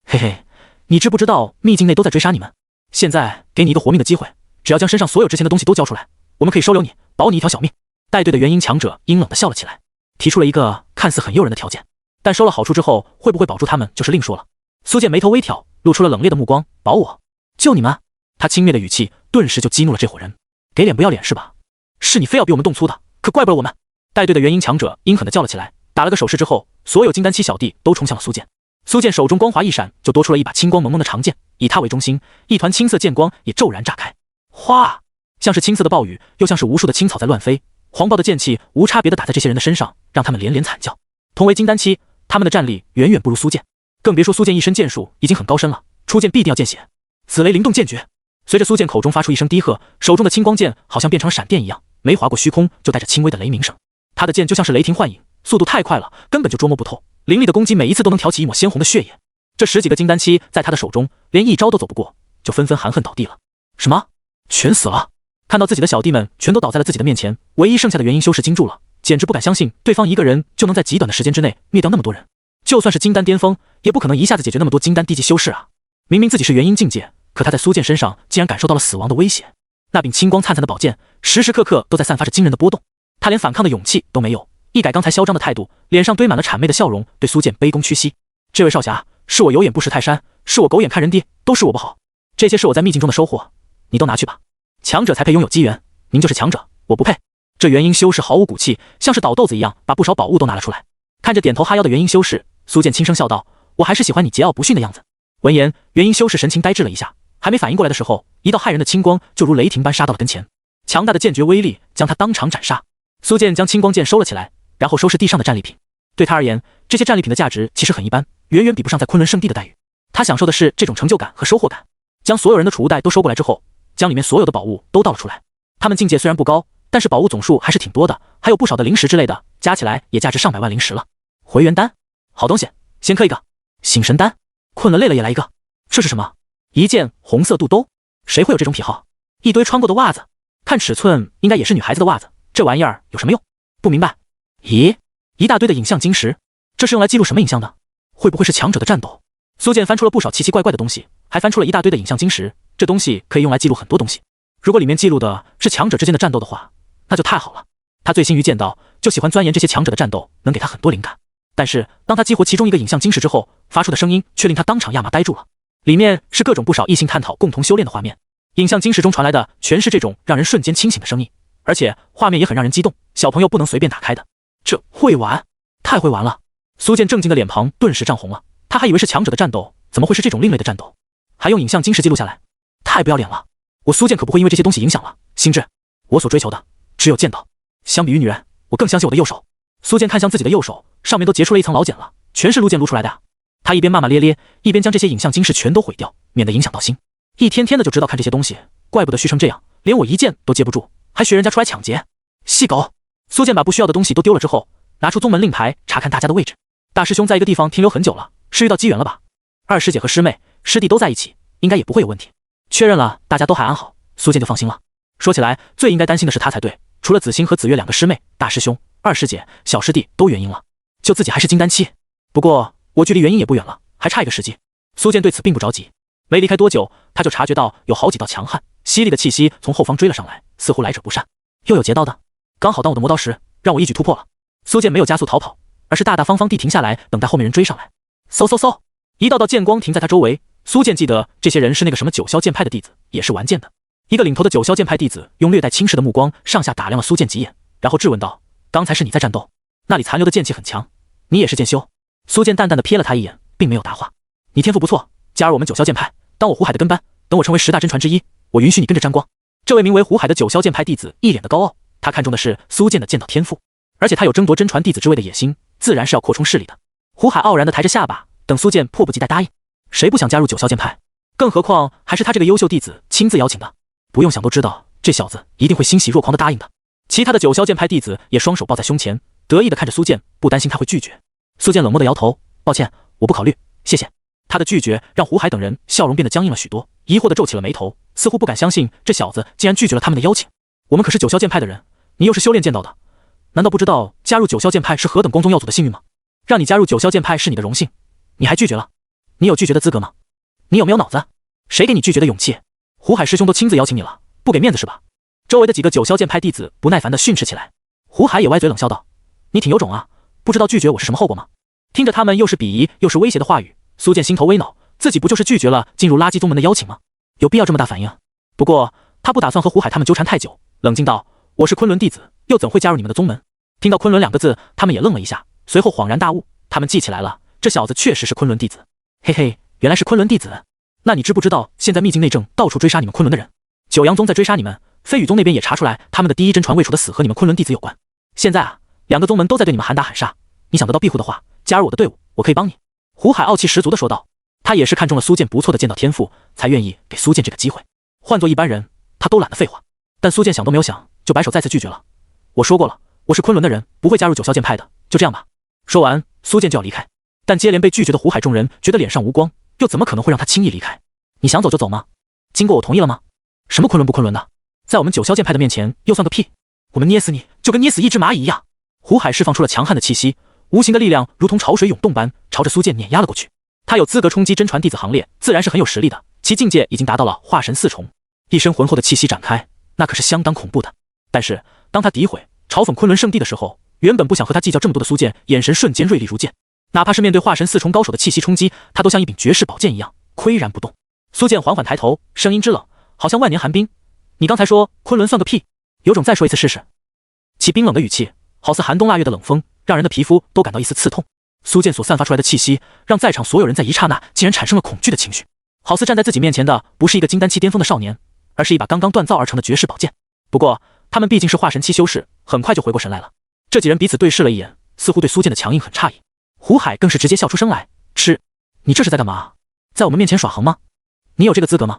嘿嘿，你知不知道秘境内都在追杀你们？现在给你一个活命的机会，只要将身上所有值钱的东西都交出来，我们可以收留你，保你一条小命。带队的元婴强者阴冷地笑了起来，提出了一个看似很诱人的条件，但收了好处之后会不会保住他们就是另说了。苏剑眉头微挑，露出了冷冽的目光，保我？就你们？他轻蔑的语气顿时就激怒了这伙人，给脸不要脸是吧？是你非要比我们动粗的，可怪不了我们。带队的元婴强者阴狠地叫了起来，打了个手势之后，所有金丹期小弟都冲向了苏剑。苏剑手中光华一闪，就多出了一把青光蒙蒙的长剑，以他为中心，一团青色剑光也骤然炸开。哗，像是青色的暴雨，又像是无数的青草在乱飞，黄暴的剑气无差别地打在这些人的身上，让他们连连惨叫。同为金丹期，他们的战力远远不如苏剑，更别说苏剑一身剑术已经很高深了，出剑必定要见血。紫雷灵动剑诀，随着苏剑口中发出一声低喝，手中的青光剑好像变成了闪电一样，没划过虚空就带着轻微的雷鸣声。他的剑就像是雷霆幻影，速度太快了，根本就捉摸不透，凌厉的攻击每一次都能挑起一抹鲜红的血液。这10几个金丹期在他的手中连一招都走不过，就纷纷含恨倒地了。什么？全死了？看到自己的小弟们全都倒在了自己的面前，唯一剩下的元婴修士惊住了，简直不敢相信对方一个人就能在极短的时间之内灭掉那么多人。就算是金丹巅峰，也不可能一下子解决那么多金丹低级修士啊！明明自己是元婴境界，可他在苏剑身上竟然感受到了死亡的威胁。那柄青光灿灿的宝剑，时时刻刻都在散发着惊人的波动，他连反抗的勇气都没有，一改刚才嚣张的态度，脸上堆满了谄媚的笑容，对苏剑卑躬屈膝。这位少侠，是我有眼不识泰山，是我狗眼看人低，都是我不好。这些是我在秘境中的收获，你都拿去吧。强者才配拥有机缘，您就是强者，我不配。这元婴修士毫无骨气，像是倒豆子一样，把不少宝物都拿了出来。看着点头哈腰的元婴修士，苏剑轻声笑道：我还是喜欢你桀骜不驯的样子。闻言，元婴修士神情呆滞了一下，还没反应过来的时候，一道骇人的青光就如雷霆般杀到了跟前，强大的剑诀威力将他当场斩杀。苏建将青光剑收了起来，然后收拾地上的战利品。对他而言，这些战利品的价值其实很一般，远远比不上在昆仑圣地的待遇。他享受的是这种成就感和收获感。将所有人的储物袋都收过来之后，将里面所有的宝物都倒了出来。他们境界虽然不高，但是宝物总数还是挺多的，还有不少的灵石之类的，加起来也价值上百万灵石了。回元丹，好东西，先磕一个。醒神丹，困了累了也来一个。这是什么？一件红色肚兜，谁会有这种癖好？一堆穿过的袜子，看尺寸应该也是女孩子的袜子，这玩意儿有什么用？不明白。咦，一大堆的影像晶石，这是用来记录什么影像的？会不会是强者的战斗？苏建翻出了不少奇奇怪怪的东西，还翻出了一大堆的影像晶石，这东西可以用来记录很多东西。如果里面记录的是强者之间的战斗的话，那就太好了。他醉心于剑道，就喜欢钻研这些强者的战斗，能给他很多灵感。但是当他激活其中一个影像晶石之后，发出的声音却令他当场亚麻呆住了。里面是各种不少异性探讨共同修炼的画面，影像晶石中传来的全是这种让人瞬间清醒的声音，而且画面也很让人激动，小朋友不能随便打开的。这会玩，太会玩了！苏建正经的脸庞顿时涨红了，他还以为是强者的战斗，怎么会是这种另类的战斗？还用影像晶石记录下来，太不要脸了！我苏建可不会因为这些东西影响了心智，我所追求的只有剑道。相比于女人，我更相信我的右手。苏建看向自己的右手，上面都结出了一层老茧了，全是撸剑撸出来的呀。他一边骂骂咧咧，一边将这些影像晶石全都毁掉，免得影响到心。一天天的就知道看这些东西，怪不得虚成这样，连我一剑都接不住，还学人家出来抢劫。细狗！苏建把不需要的东西都丢了之后，拿出宗门令牌查看大家的位置。大师兄在一个地方停留很久了，是遇到机缘了吧？二师姐和师妹、师弟都在一起，应该也不会有问题。确认了大家都还安好，苏建就放心了。说起来，最应该担心的是他才对，除了子欣和子月两个师妹，大师兄、二师姐、小师弟都元婴了，就自己还是金丹期。不过我距离元婴也不远了，还差一个时机。苏建对此并不着急，没离开多久，他就察觉到有好几道强悍犀利的气息从后方追了上来，似乎来者不善。又有劫刀的，刚好当我的磨刀石，让我一举突破了。苏建没有加速逃跑，而是大大方方地停下来，等待后面人追上来。嗖嗖嗖，一道道剑光停在他周围。苏建记得这些人是那个什么九霄剑派的弟子，也是玩剑的。一个领头的九霄剑派弟子用略带轻视的目光上下打量了苏建几眼，然后质问道：“刚才是你在战斗？那里残留的剑气很强，你也是剑修？”苏建淡淡的瞥了他一眼，并没有答话。你天赋不错，加入我们九霄剑派，当我胡海的跟班，等我成为10大真传之一，我允许你跟着沾光。这位名为胡海的九霄剑派弟子一脸的高傲，他看中的是苏建的剑道天赋，而且他有争夺真传弟子之位的野心，自然是要扩充势力的。胡海傲然的抬着下巴，等苏建迫不及待答应。谁不想加入九霄剑派？更何况还是他这个优秀弟子亲自邀请的，不用想都知道这小子一定会欣喜若狂的答应的。其他的九霄剑派弟子也双手抱在胸前，得意的看着苏建，不担心他会拒绝。苏建冷漠的摇头，抱歉，我不考虑，谢谢。他的拒绝让胡海等人笑容变得僵硬了许多，疑惑的皱起了眉头，似乎不敢相信这小子竟然拒绝了他们的邀请。我们可是九霄剑派的人，你又是修炼剑道的，难道不知道加入九霄剑派是何等光宗耀祖的幸运吗？让你加入九霄剑派是你的荣幸，你还拒绝了？你有拒绝的资格吗？你有没有脑子？谁给你拒绝的勇气？胡海师兄都亲自邀请你了，不给面子是吧？周围的几个九霄剑派弟子不耐烦地训斥起来。胡海也歪嘴冷笑道：“你挺有种啊，不知道拒绝我是什么后果吗？”听着他们又是鄙夷又是威胁的话语，苏建心头微恼，自己不就是拒绝了进入垃圾宗门的邀请吗？有必要这么大反应？不过他不打算和胡海他们纠缠太久，冷静道：“我是昆仑弟子，又怎会加入你们的宗门？”听到昆仑2个字，他们也愣了一下，随后恍然大悟，他们记起来了，这小子确实是昆仑弟子。嘿嘿，原来是昆仑弟子。那你知不知道现在秘境内正到处追杀你们昆仑的人？九阳宗在追杀你们，飞羽宗那边也查出来他们的第一真传位处的死和你们昆仑弟子有关。现在啊，2个宗门都在对你们喊打喊杀，你想得到庇护的话，加入我的队伍，我可以帮你。胡海傲气十足地说道。他也是看中了苏建不错的剑道天赋，才愿意给苏建这个机会。换做一般人，他都懒得废话。但苏建想都没有想，就摆手再次拒绝了。我说过了，我是昆仑的人，不会加入九霄剑派的，就这样吧。说完，苏建就要离开。但接连被拒绝的胡海众人觉得脸上无光，又怎么可能会让他轻易离开？你想走就走吗？经过我同意了吗？什么昆仑不昆仑的，在我们九霄剑派的面前又算个屁！我们捏死你就跟捏死一只蚂蚁一样！胡海释放出了强悍的气息，无形的力量如同潮水涌动般朝着苏建碾压了过去。他有资格冲击真传弟子行列，自然是很有实力的，其境界已经达到了化神4重，一身浑厚的气息展开，那可是相当恐怖的。但是当他诋毁、嘲讽昆仑圣地的时候，原本不想和他计较这么多的苏建，眼神瞬间锐利如剑。哪怕是面对化神4重高手的气息冲击，他都像一柄绝世宝剑一样岿然不动。苏建缓缓抬头，声音之冷，好像万年寒冰。你刚才说昆仑算个屁，有种再说一次试试。其冰冷的语气，好似寒冬腊月的冷风，让人的皮肤都感到一丝刺痛。苏建所散发出来的气息，让在场所有人在一刹那竟然产生了恐惧的情绪，好似站在自己面前的不是一个金丹期巅峰的少年，而是一把刚刚锻造而成的绝世宝剑。不过他他们毕竟是化神期修士，很快就回过神来了。这几人彼此对视了一眼，似乎对苏剑的强硬很诧异。胡海更是直接笑出声来：“吃，你这是在干嘛？在我们面前耍横吗？你有这个资格吗？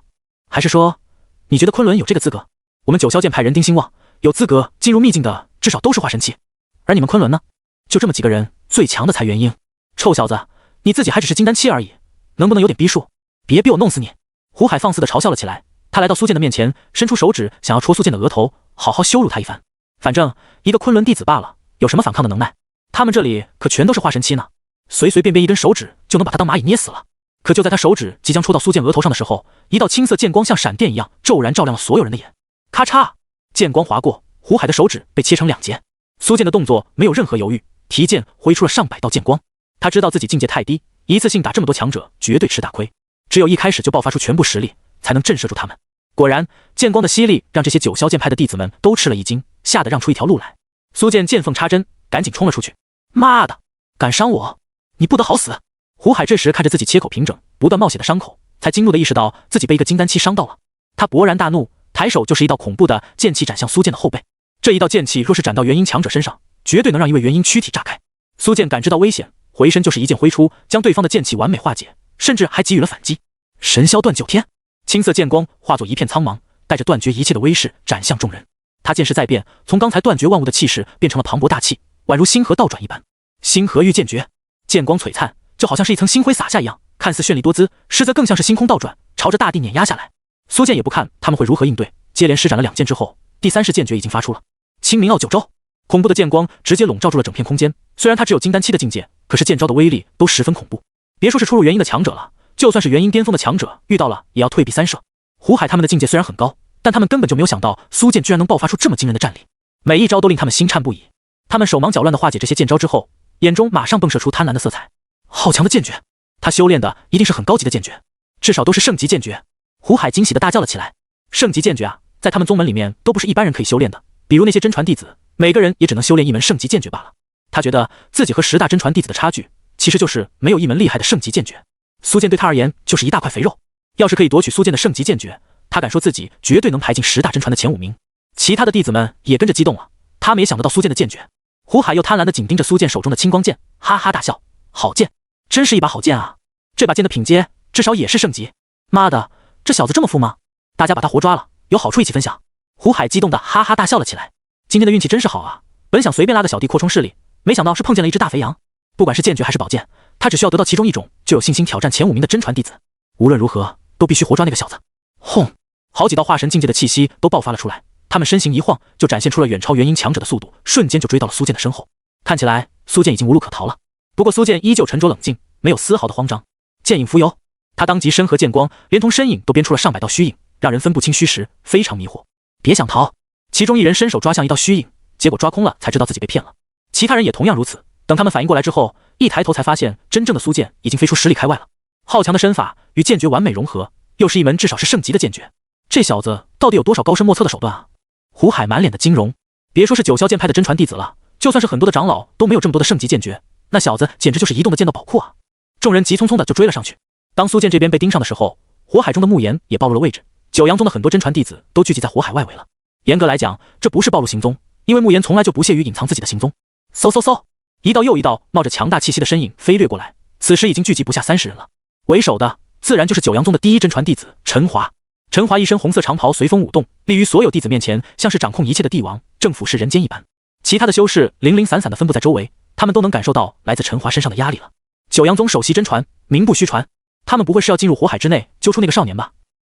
还是说，你觉得昆仑有这个资格？我们九霄剑派人丁兴旺，有资格进入秘境的至少都是化神期，而你们昆仑呢？就这么几个人，最强的才元婴。臭小子，你自己还只是金丹期而已，能不能有点逼数？别逼我弄死你！”胡海放肆地嘲笑了起来。他来到苏剑的面前，伸出手指想要戳苏剑的额头，好好羞辱他一番。反正一个昆仑弟子罢了，有什么反抗的能耐？他们这里可全都是化神期呢，随随便便一根手指就能把他当蚂蚁捏死了。可就在他手指即将戳到苏剑额头上的时候，一道青色剑光像闪电一样骤然照亮了所有人的眼。咔嚓，剑光划过，胡海的手指被切成两截。苏剑的动作没有任何犹豫，提剑挥出了上百道剑光。他知道自己境界太低，一次性打这么多强者绝对吃大亏，只有一开始就爆发出全部实力，才能震慑住他们。果然，剑光的犀利让这些九霄剑派的弟子们都吃了一惊，吓得让出一条路来。苏剑见缝插针，赶紧冲了出去。妈的，敢伤我，你不得好死！胡海这时看着自己切口平整、不断冒血的伤口，才惊怒地意识到自己被一个金丹期伤到了。他勃然大怒，抬手就是一道恐怖的剑气斩向苏剑的后背。这一道剑气若是斩到元婴强者身上，绝对能让一位元婴躯体炸开。苏剑感知到危险，回身就是一剑挥出，将对方的剑气完美化解，甚至还给予了反击。神霄断九天，青色剑光化作一片苍茫，带着断绝一切的威势斩向众人。他剑势再变，从刚才断绝万物的气势变成了磅礴大气，宛如星河倒转一般。星河御剑诀，剑光璀璨，就好像是一层星辉洒下一样，看似绚丽多姿，实则更像是星空倒转，朝着大地碾压下来。苏剑也不看他们会如何应对，接连施展了2剑之后，第3式剑诀已经发出了。清明傲九州，恐怖的剑光直接笼罩住了整片空间。虽然他只有金丹期的境界，可是剑招的威力都十分恐怖。别说是出入元婴的强者了，就算是元婴巅峰的强者，遇到了也要退避3舍。胡海他们的境界虽然很高，但他们根本就没有想到苏剑居然能爆发出这么惊人的战力，每一招都令他们心颤不已。他们手忙脚乱地化解这些剑招之后，眼中马上迸射出贪婪的色彩。好强的剑诀，他修炼的一定是很高级的剑诀，至少都是圣级剑诀。胡海惊喜地大叫了起来。圣级剑诀啊，在他们宗门里面都不是一般人可以修炼的，比如那些真传弟子，每个人也只能修炼一门圣级剑诀罢了。他觉得自己和10大真传弟子的差距，其实就是没有一门厉害的圣级剑诀。苏剑对他而言就是一大块肥肉，要是可以夺取苏剑的圣级剑诀，他敢说自己绝对能排进10大真传的前5名。其他的弟子们也跟着激动了，他们也想得到苏剑的剑诀。胡海又贪婪地紧盯着苏剑手中的青光剑，哈哈大笑：好剑，真是一把好剑啊！这把剑的品阶至少也是圣级。妈的，这小子这么富吗？大家把他活抓了，有好处一起分享。胡海激动地哈哈大笑了起来。今天的运气真是好啊，本想随便拉个小弟扩充势力，没想到是碰见了一只大肥羊。不管是剑诀还是宝剑，他只需要得到其中一种，就有信心挑战前5名的真传弟子。无论如何都必须活抓那个小子。轰！好几道化神境界的气息都爆发了出来，他们身形一晃，就展现出了远超元婴强者的速度，瞬间就追到了苏剑的身后。看起来苏剑已经无路可逃了。不过苏剑依旧沉着冷静，没有丝毫的慌张。剑影浮游，他当即身合剑光，连同身影都编出了上百道虚影，让人分不清虚实，非常迷惑。别想逃！其中一人伸手抓向一道虚影，结果抓空了，才知道自己被骗了。其他人也同样如此。等他们反应过来之后，一抬头才发现真正的苏剑已经飞出10里开外了。好强的身法与剑诀完美融合，又是一门至少是圣级的剑诀。这小子到底有多少高深莫测的手段啊？胡海满脸的惊容，别说是9霄剑派的真传弟子了，就算是很多的长老都没有这么多的圣级剑诀，那小子简直就是移动的剑道宝库啊！众人急匆匆的就追了上去。当苏剑这边被盯上的时候，火海中的慕言也暴露了位置，九阳宗的很多真传弟子都聚集在火海外围了。严格来讲，这不是暴露行踪，因为慕言从来就不屑于隐藏自己的行踪。嗖嗖嗖，一道又一道冒着强大气息的身影飞掠过来，此时已经聚集不下30人了。为首的自然就是九阳宗的第一真传弟子陈华。陈华一身红色长袍随风舞动，立于所有弟子面前，像是掌控一切的帝王，正俯视人间一般。其他的修士零零散散的分布在周围，他们都能感受到来自陈华身上的压力了。九阳宗首席真传，名不虚传，他们不会是要进入火海之内揪出那个少年吧？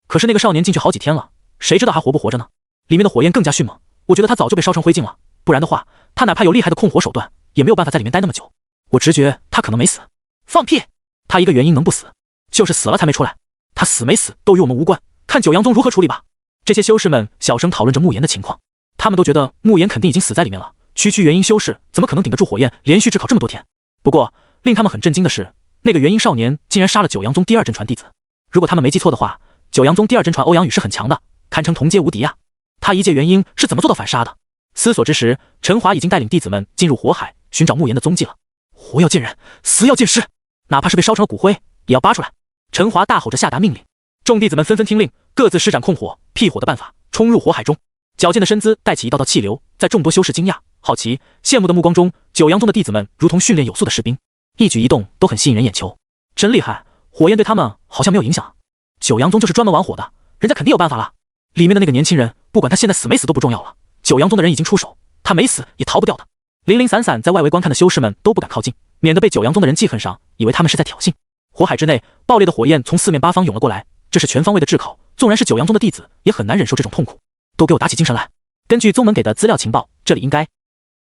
可是那个少年进去好几天了，谁知道还活不活着呢？里面的火焰更加迅猛，我觉得他早就被烧成灰烬了，不然的话，他哪怕有厉害的控火手段，也没有办法在里面待那么久。我直觉他可能没死。放屁！他一个元婴能不死？就是死了才没出来。他死没死都与我们无关，看九阳宗如何处理吧。这些修士们小声讨论着慕言的情况，他们都觉得慕言肯定已经死在里面了，区区元婴修士怎么可能顶得住火焰连续炙烤这么多天？不过令他们很震惊的是，那个元婴少年竟然杀了九阳宗第2真传弟子。如果他们没记错的话，九阳宗第2真传欧阳宇是很强的，堪称同阶无敌啊。他一介元婴是怎么做到反杀的？思索之时，陈华已经带领弟子们进入火海寻找慕言的踪迹了。活要见人，死要见尸，哪怕是被烧成了骨灰也要扒出来。陈华大吼着下达命令，众弟子们纷纷听令，各自施展控火辟火的办法，冲入火海中。矫健的身姿带起一道道气流，在众多修士惊讶、好奇、羡慕的目光中，九阳宗的弟子们如同训练有素的士兵，一举一动都很吸引人眼球。真厉害，火焰对他们好像没有影响。九阳宗就是专门玩火的，人家肯定有办法了。里面的那个年轻人，不管他现在死没死都不重要了，九阳宗的人已经出手，他没死也逃不掉的。零零散散在外围观看的修士们都不敢靠近，免得被九阳宗的人记恨上，以为他们是在挑衅。火海之内，爆裂的火焰从四面八方涌了过来，这是全方位的炙烤，纵然是九阳宗的弟子，也很难忍受这种痛苦。都给我打起精神来！根据宗门给的资料情报，这里应该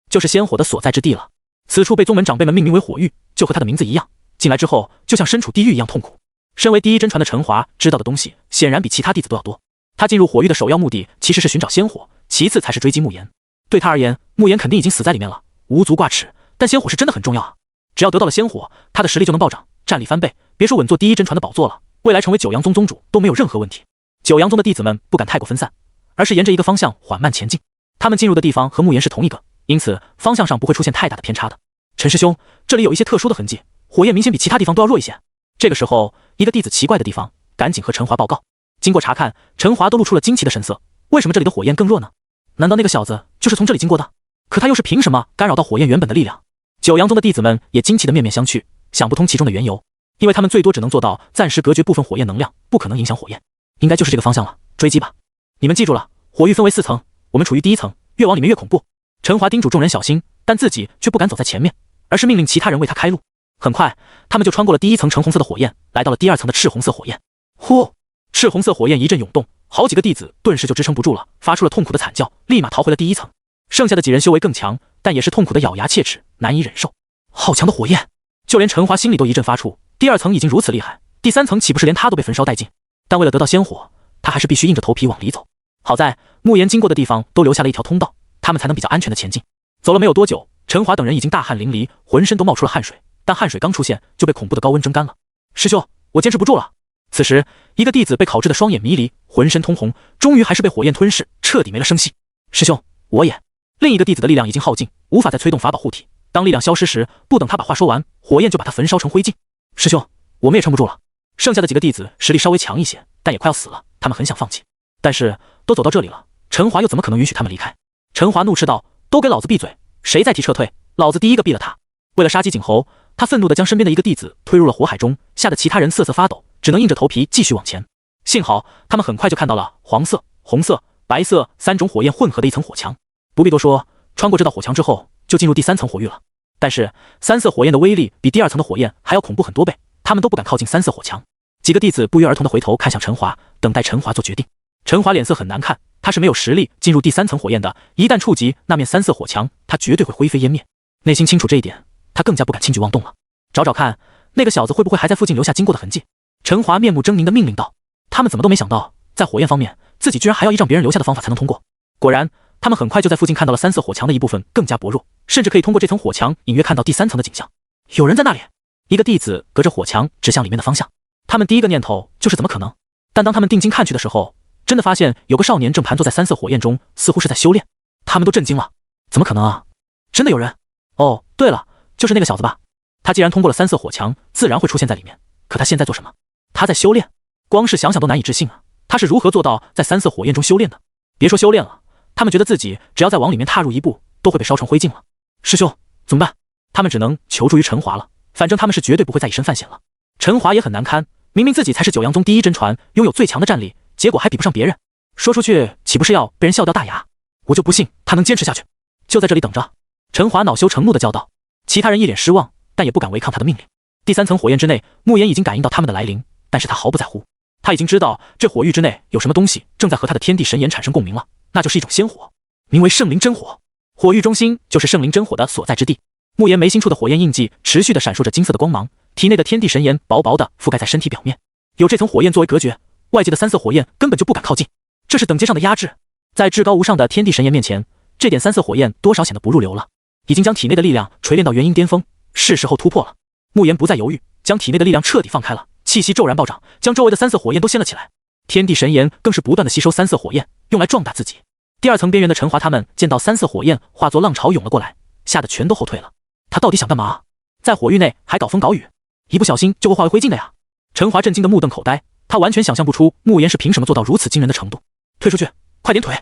就是仙火的所在之地了。此处被宗门长辈们命名为火域，就和他的名字一样，进来之后就像身处地狱一样痛苦。身为第一真传的陈华知道的东西显然比其他弟子都要多。他进入火域的首要目的其实是寻找仙火，其次才是追击慕言。对他而言，慕言肯定已经死在里面了，无足挂齿。但仙火是真的很重要啊！只要得到了仙火，他的实力就能暴涨，战力翻倍。别说稳坐第一真传的宝座了，未来成为九阳宗宗主都没有任何问题。九阳宗的弟子们不敢太过分散，而是沿着一个方向缓慢前进。他们进入的地方和慕言是同一个，因此方向上不会出现太大的偏差的。陈师兄，这里有一些特殊的痕迹，火焰明显比其他地方都要弱一些。这个时候，一个弟子奇怪的地方，赶紧和陈华报告。经过查看，陈华都露出了惊奇的神色。为什么这里的火焰更弱呢？难道那个小子就是从这里经过的？可他又是凭什么干扰到火焰原本的力量？九阳宗的弟子们也惊奇的面面相觑，想不通其中的缘由。因为他们最多只能做到暂时隔绝部分火焰能量，不可能影响火焰。应该就是这个方向了，追击吧！你们记住了，火域分为4层，我们处于第1层，越往里面越恐怖。陈华叮嘱众人小心，但自己却不敢走在前面，而是命令其他人为他开路。很快，他们就穿过了第1层橙红色的火焰，来到了第2层的赤红色火焰。呼！赤红色火焰一阵涌动，好几个弟子顿时就支撑不住了，发出了痛苦的惨叫，立马逃回了第1层。剩下的几人修为更强，但也是痛苦的咬牙切齿，难以忍受。好强的火焰！就连陈华心里都一阵发怵。第2层已经如此厉害，第3层岂不是连他都被焚烧殆尽？但为了得到仙火，他还是必须硬着头皮往里走。好在慕言经过的地方都留下了一条通道，他们才能比较安全的前进。走了没有多久，陈华等人已经大汗淋漓，浑身都冒出了汗水，但汗水刚出现就被恐怖的高温蒸干了。师兄，我坚持不住了。此时，一个弟子被烤制的双眼迷离，浑身通红，终于还是被火焰吞噬，彻底没了声息。师兄，我也。另一个弟子的力量已经耗尽，无法再催动法宝护体。当力量消失时，不等他把话说完，火焰就把他焚烧成灰烬。师兄，我们也撑不住了。剩下的几个弟子实力稍微强一些，但也快要死了，他们很想放弃。但是都走到这里了，陈华又怎么可能允许他们离开？陈华怒斥道：“都给老子闭嘴！谁再提撤退，老子第一个毙了他！”为了杀鸡儆猴，他愤怒地将身边的一个弟子推入了火海中，吓得其他人瑟瑟发抖，只能硬着头皮继续往前。幸好他们很快就看到了黄色、红色、白色3种火焰混合的一层火墙。不必多说，穿过这道火墙之后，就进入第3层火域了。但是3色火焰的威力比第2层的火焰还要恐怖很多倍，他们都不敢靠近3色火墙。几个弟子不约而同地回头看向陈华，等待陈华做决定。陈华脸色很难看，他是没有实力进入第3层火焰的，一旦触及那面3色火墙，他绝对会灰飞烟灭。内心清楚这一点，他更加不敢轻举妄动了。找找看，那个小子会不会还在附近留下经过的痕迹？陈华面目狰狞地命令道。他们怎么都没想到，在火焰方面，自己居然还要依仗别人留下的方法才能通过。果然，他们很快就在附近看到了3色火墙的一部分更加薄弱，甚至可以通过这层火墙隐约看到第3层的景象。有人在那里！一个弟子隔着火墙指向里面的方向。他们第一个念头就是怎么可能？但当他们定睛看去的时候，真的发现有个少年正盘坐在3色火焰中，似乎是在修炼。他们都震惊了，怎么可能啊？真的有人？哦，对了，就是那个小子吧？他既然通过了3色火墙，自然会出现在里面。可他现在做什么？他在修炼，光是想想都难以置信啊！他是如何做到在3色火焰中修炼的？别说修炼了，他们觉得自己只要再往里面踏入一步，都会被烧成灰烬了。师兄，怎么办？他们只能求助于陈华了，反正他们是绝对不会再以身犯险了。陈华也很难堪，明明自己才是九阳宗第一真传，拥有最强的战力，结果还比不上别人，说出去岂不是要被人笑掉大牙？我就不信他能坚持下去，就在这里等着。陈华恼羞成怒地叫道。其他人一脸失望，但也不敢违抗他的命令。第3层火焰之内，慕言已经感应到他们的来临，但是他毫不在乎。他已经知道这火域之内有什么东西正在和他的天地神炎产生共鸣了，那就是一种仙火，名为圣灵真火。火域中心就是圣灵真火的所在之地。慕言眉心处的火焰印记持续地闪烁着金色的光芒，体内的天地神炎薄薄地覆盖在身体表面，有这层火焰作为隔绝，外界的3色火焰根本就不敢靠近，这是等阶上的压制。在至高无上的天地神炎面前，这点3色火焰多少显得不入流了，已经将体内的力量锤炼到元婴巅峰，是时候突破了。慕言不再犹豫，将体内的力量彻底放开了，气息骤然暴涨，将周围的3色火焰都掀了起来。天地神炎更是不断地吸收3色火焰，用来壮大自己。第2层边缘的陈华他们见到3色火焰化作浪潮涌了过来，吓得全都后退了。他到底想干嘛？在火域内还搞风搞雨，一不小心就会化为灰烬的呀！陈华震惊的目瞪口呆，他完全想象不出慕言是凭什么做到如此惊人的程度。退出去，快点退！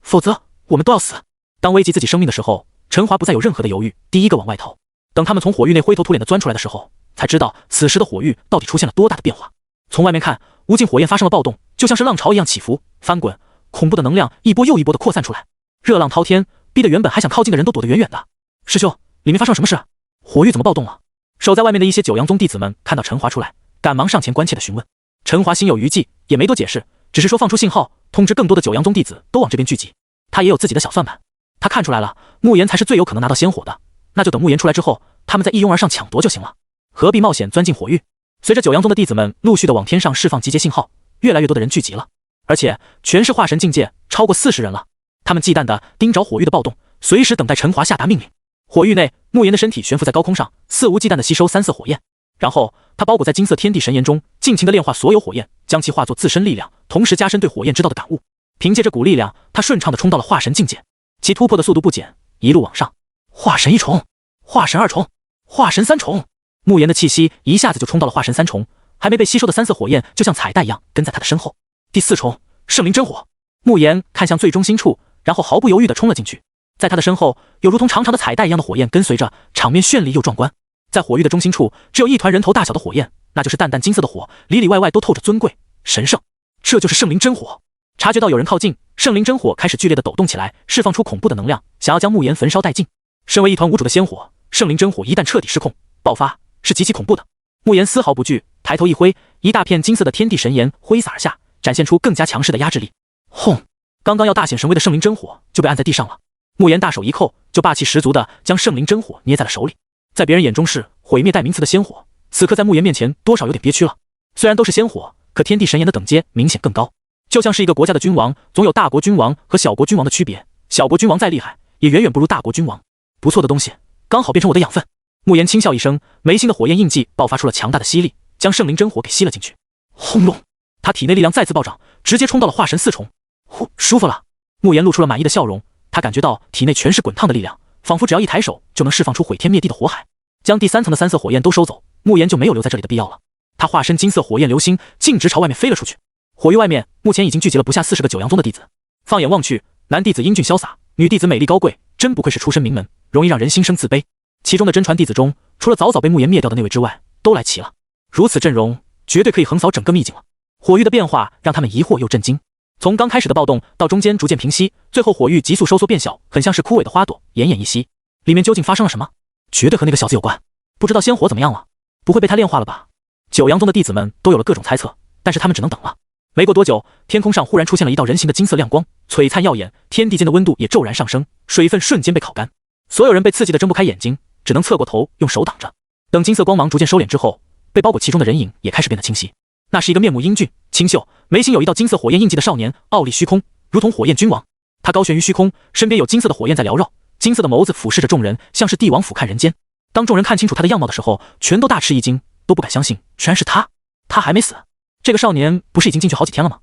否则我们都要死。当危及自己生命的时候，陈华不再有任何的犹豫，第一个往外逃。等他们从火域内灰头土脸的钻出来的时候，才知道此时的火域到底出现了多大的变化。从外面看，无尽火焰发生了暴动，就像是浪潮一样起伏翻滚，恐怖的能量一波又一波的扩散出来，热浪滔天，逼得原本还想靠近的人都躲得远远的。师兄，里面发生了什么事？火域怎么暴动了？守在外面的一些九阳宗弟子们看到陈华出来，赶忙上前关切的询问。陈华心有余悸，也没多解释，只是说放出信号，通知更多的九阳宗弟子都往这边聚集。他也有自己的小算盘，他看出来了，慕言才是最有可能拿到仙火的，那就等慕言出来之后，他们再一拥而上抢夺就行了，何必冒险钻进火域？随着九阳宗的弟子们陆续的往天上释放集结信号，越来越多的人聚集了，而且全是化神境界，超过40人了。他们忌惮的盯着火域的暴动，随时等待陈华下达命令。火域内，慕言的身体悬浮在高空上，肆无忌惮的吸收3色火焰，然后他包裹在金色天地神炎中，尽情的炼化所有火焰，将其化作自身力量，同时加深对火焰之道的感悟。凭借这股力量，他顺畅的冲到了化神境界，其突破的速度不减，一路往上。化神1重，化神2重，化神3重。慕言的气息一下子就冲到了化神3重，还没被吸收的3色火焰就像彩带一样跟在他的身后。第4重，圣灵真火。慕言看向最中心处，然后毫不犹豫地冲了进去。在他的身后，有如同长长的彩带一样的火焰跟随着，场面绚丽又壮观。在火域的中心处，只有一团人头大小的火焰，那就是淡淡金色的火，里里外外都透着尊贵神圣。这就是圣灵真火。察觉到有人靠近，圣灵真火开始剧烈的抖动起来，释放出恐怖的能量，想要将慕言焚烧殆尽。身为一团无主的仙火，圣灵真火一旦彻底失控爆发，是极其恐怖的。慕言丝毫不惧，抬头一挥，一大片金色的天地神炎挥洒而下，展现出更加强势的压制力。轰！刚刚要大显神威的圣灵真火就被按在地上了。慕言大手一扣，就霸气十足的将圣灵真火捏在了手里。在别人眼中是毁灭代名词的仙火，此刻在慕言面前多少有点憋屈了。虽然都是仙火，可天地神炎的等阶明显更高，就像是一个国家的君王，总有大国君王和小国君王的区别，小国君王再厉害，也远远不如大国君王。不错的东西，刚好变成我的养分。慕言轻笑一声，眉心的火焰印记爆发出了强大的吸力，将圣灵真火给吸了进去。轰隆！他体内力量再次暴涨，直接冲到了化神4重。呼，舒服了。慕言露出了满意的笑容，他感觉到体内全是滚烫的力量，仿佛只要一抬手就能释放出毁天灭地的火海，将第3层的3色火焰都收走，慕言就没有留在这里的必要了。他化身金色火焰流星，径直朝外面飞了出去。火域外面目前已经聚集了不下40个九阳宗的弟子，放眼望去，男弟子英俊潇洒，女弟子美丽高贵，真不愧是出身名门，容易让人心生自卑。其中的真传弟子中，除了早早被慕言灭掉的那位之外，都来齐了。如此阵容，绝对可以横扫整个秘境了。火域的变化让他们疑惑又震惊。从刚开始的暴动到中间逐渐平息，最后火域急速收缩变小，很像是枯萎的花朵，奄奄一息。里面究竟发生了什么？绝对和那个小子有关。不知道仙火怎么样了？不会被他炼化了吧？九阳宗的弟子们都有了各种猜测，但是他们只能等了。没过多久，天空上忽然出现了一道人形的金色亮光，璀璨耀眼，天地间的温度也骤然上升，水分瞬间被烤干。所有人被刺激得睁不开眼睛，只能侧过头用手挡着。等金色光芒逐渐收敛之后，被包裹其中的人影也开始变得清晰。那是一个面目英俊、清秀，眉心有一道金色火焰印记的少年，傲立虚空，如同火焰君王。他高悬于虚空，身边有金色的火焰在缭绕，金色的眸子俯视着众人，像是帝王俯瞰人间。当众人看清楚他的样貌的时候，全都大吃一惊，都不敢相信，居然是他！他还没死？这个少年不是已经进去好几天了吗？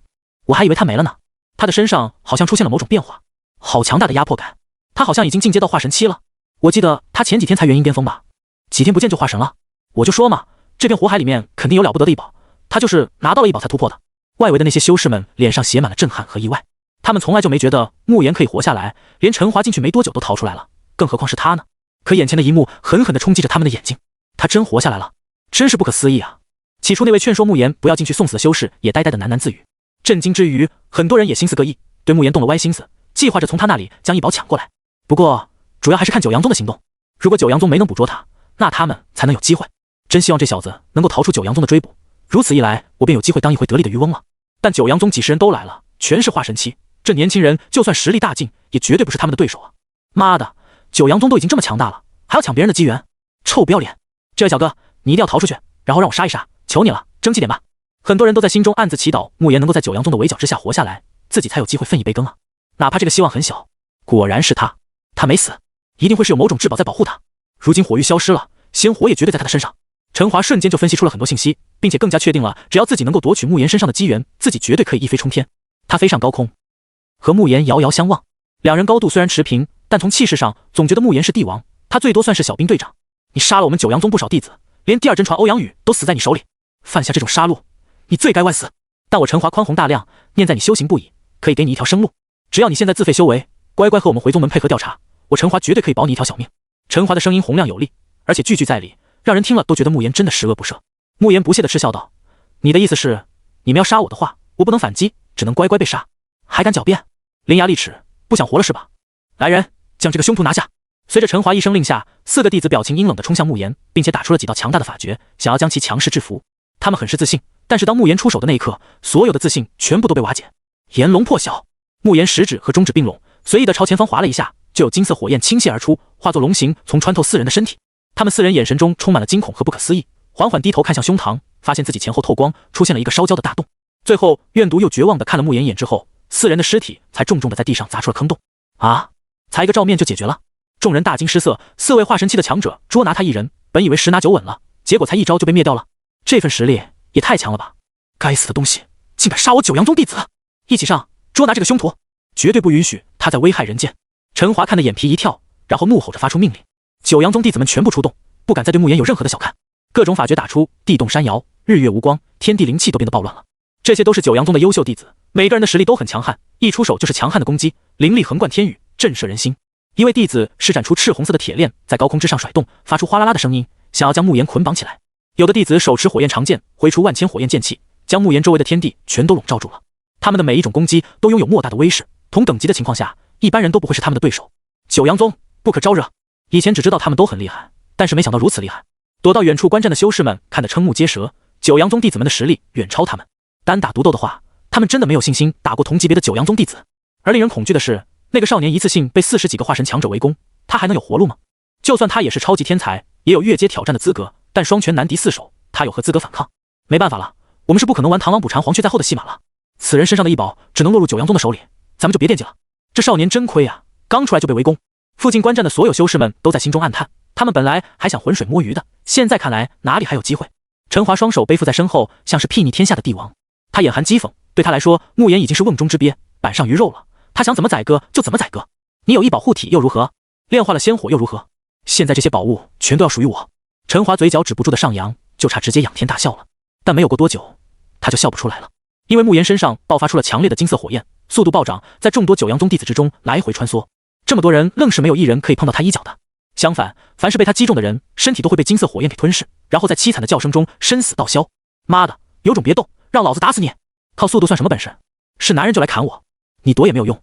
我还以为他没了呢。他的身上好像出现了某种变化，好强大的压迫感。他好像已经进阶到化神7了。我记得他前几天才元婴巅峰吧？几天不见就化神了。我就说嘛，这片火海里面肯定有了不得的一宝，他就是拿到了一宝才突破的。外围的那些修士们脸上写满了震撼和意外，他们从来就没觉得慕言可以活下来，连陈华进去没多久都逃出来了，更何况是他呢？可眼前的一幕狠狠地冲击着他们的眼睛，他真活下来了，真是不可思议啊！起初那位劝说慕言不要进去送死的修士也呆呆的喃喃自语，震惊之余，很多人也心思各异，对慕言动了歪心思，计划着从他那里将一宝抢过来。不过主要还是看九阳宗的行动，如果九阳宗没能捕捉他，那他们才能有机会。真希望这小子能够逃出九阳宗的追捕，如此一来，我便有机会当一回得力的渔翁了。但九阳宗几十人都来了，全是化神期，这年轻人就算实力大进，也绝对不是他们的对手啊！妈的，九阳宗都已经这么强大了，还要抢别人的机缘，臭不要脸！这位小哥，你一定要逃出去，然后让我杀一杀，求你了，争气点吧！很多人都在心中暗自祈祷，慕言能够在九阳宗的围剿之下活下来，自己才有机会分一杯羹啊！哪怕这个希望很小。果然是他，他没死，一定会是有某种至宝在保护他。如今火域消失了，仙火也绝对在他的身上。陈华瞬间就分析出了很多信息，并且更加确定了，只要自己能够夺取慕言身上的机缘，自己绝对可以一飞冲天。他飞上高空，和慕言遥遥相望，两人高度虽然持平，但从气势上总觉得慕言是帝王，他最多算是小兵队长。你杀了我们九阳宗不少弟子，连第二真传欧阳宇都死在你手里，犯下这种杀戮，你罪该万死。但我陈华宽宏大量，念在你修行不已，可以给你一条生路。只要你现在自废修为，乖乖和我们回宗门配合调查，我陈华绝对可以保你一条小命。陈华的声音洪亮有力，而且句句在理，让人听了都觉得慕言真的十恶不赦。慕言不屑地嗤笑道：你的意思是，你们要杀我的话，我不能反击，只能乖乖被杀，还敢狡辩？伶牙俐齿，不想活了是吧？来人，将这个凶徒拿下！随着陈华一声令下，4个弟子表情阴冷地冲向慕言，并且打出了几道强大的法诀，想要将其强势制服。他们很是自信，但是当慕言出手的那一刻，所有的自信全部都被瓦解。炎龙破晓，慕言食指和中指并拢，随意地朝前方划了一下，就有金色火焰倾泻而出，化作龙形，从穿透4人的身体。他们4人眼神中充满了惊恐和不可思议，缓缓低头看向胸膛，发现自己前后透光，出现了一个烧焦的大洞。最后，怨毒又绝望地看了慕言一眼之后，4人的尸体才重重地在地上砸出了坑洞。啊！才一个照面就解决了？众人大惊失色，4位化神期的强者捉拿他一人，本以为十拿九稳了，结果才一招就被灭掉了。这份实力也太强了吧！该死的东西，竟敢杀我九阳宗弟子！一起上，捉拿这个凶徒，绝对不允许他再危害人间！陈华看得眼皮一跳，然后怒吼着发出命令。九阳宗弟子们全部出动，不敢再对慕言有任何的小看。各种法诀打出，地动山摇，日月无光，天地灵气都变得暴乱了。这些都是九阳宗的优秀弟子，每个人的实力都很强悍，一出手就是强悍的攻击，灵力横贯天宇，震慑人心。一位弟子施展出赤红色的铁链，在高空之上甩动，发出哗啦啦的声音，想要将慕言捆绑起来。有的弟子手持火焰长剑，挥出万千火焰剑气，将慕言周围的天地全都笼罩住了。他们的每一种攻击都拥有莫大的威势，同等级的情况下，一般人都不会是他们的对手。九阳宗不可招惹！以前只知道他们都很厉害，但是没想到如此厉害。躲到远处观战的修士们看得瞠目结舌，九阳宗弟子们的实力远超他们。单打独斗的话，他们真的没有信心打过同级别的九阳宗弟子。而令人恐惧的是，那个少年一次性被40几个化神强者围攻，他还能有活路吗？就算他也是超级天才，也有越阶挑战的资格，但双拳难敌4手，他有何资格反抗？没办法了，我们是不可能玩螳螂捕蝉，黄雀在后的戏码了。此人身上的异宝只能落入九阳宗的手里，咱们就别惦记了。这少年真亏啊，刚出来就被围攻。附近观战的所有修士们都在心中暗叹，他们本来还想浑水摸鱼的，现在看来哪里还有机会。陈华双手背负在身后，像是睥睨天下的帝王。他眼含讥讽，对他来说，慕言已经是瓮中之鳖，板上鱼肉了。他想怎么宰割就怎么宰割。你有一宝护体又如何？炼化了仙火又如何？现在这些宝物全都要属于我。陈华嘴角止不住的上扬，就差直接仰天大笑了。但没有过多久，他就笑不出来了，因为慕言身上爆发出了强烈的金色火焰，速度暴涨，在众多九阳宗弟子之中来回穿梭。这么多人愣是没有一人可以碰到他一脚的。相反，凡是被他击中的人，身体都会被金色火焰给吞噬，然后在凄惨的叫声中生死道消。妈的，有种别动，让老子打死你！靠速度算什么本事？是男人就来砍我，你躲也没有用，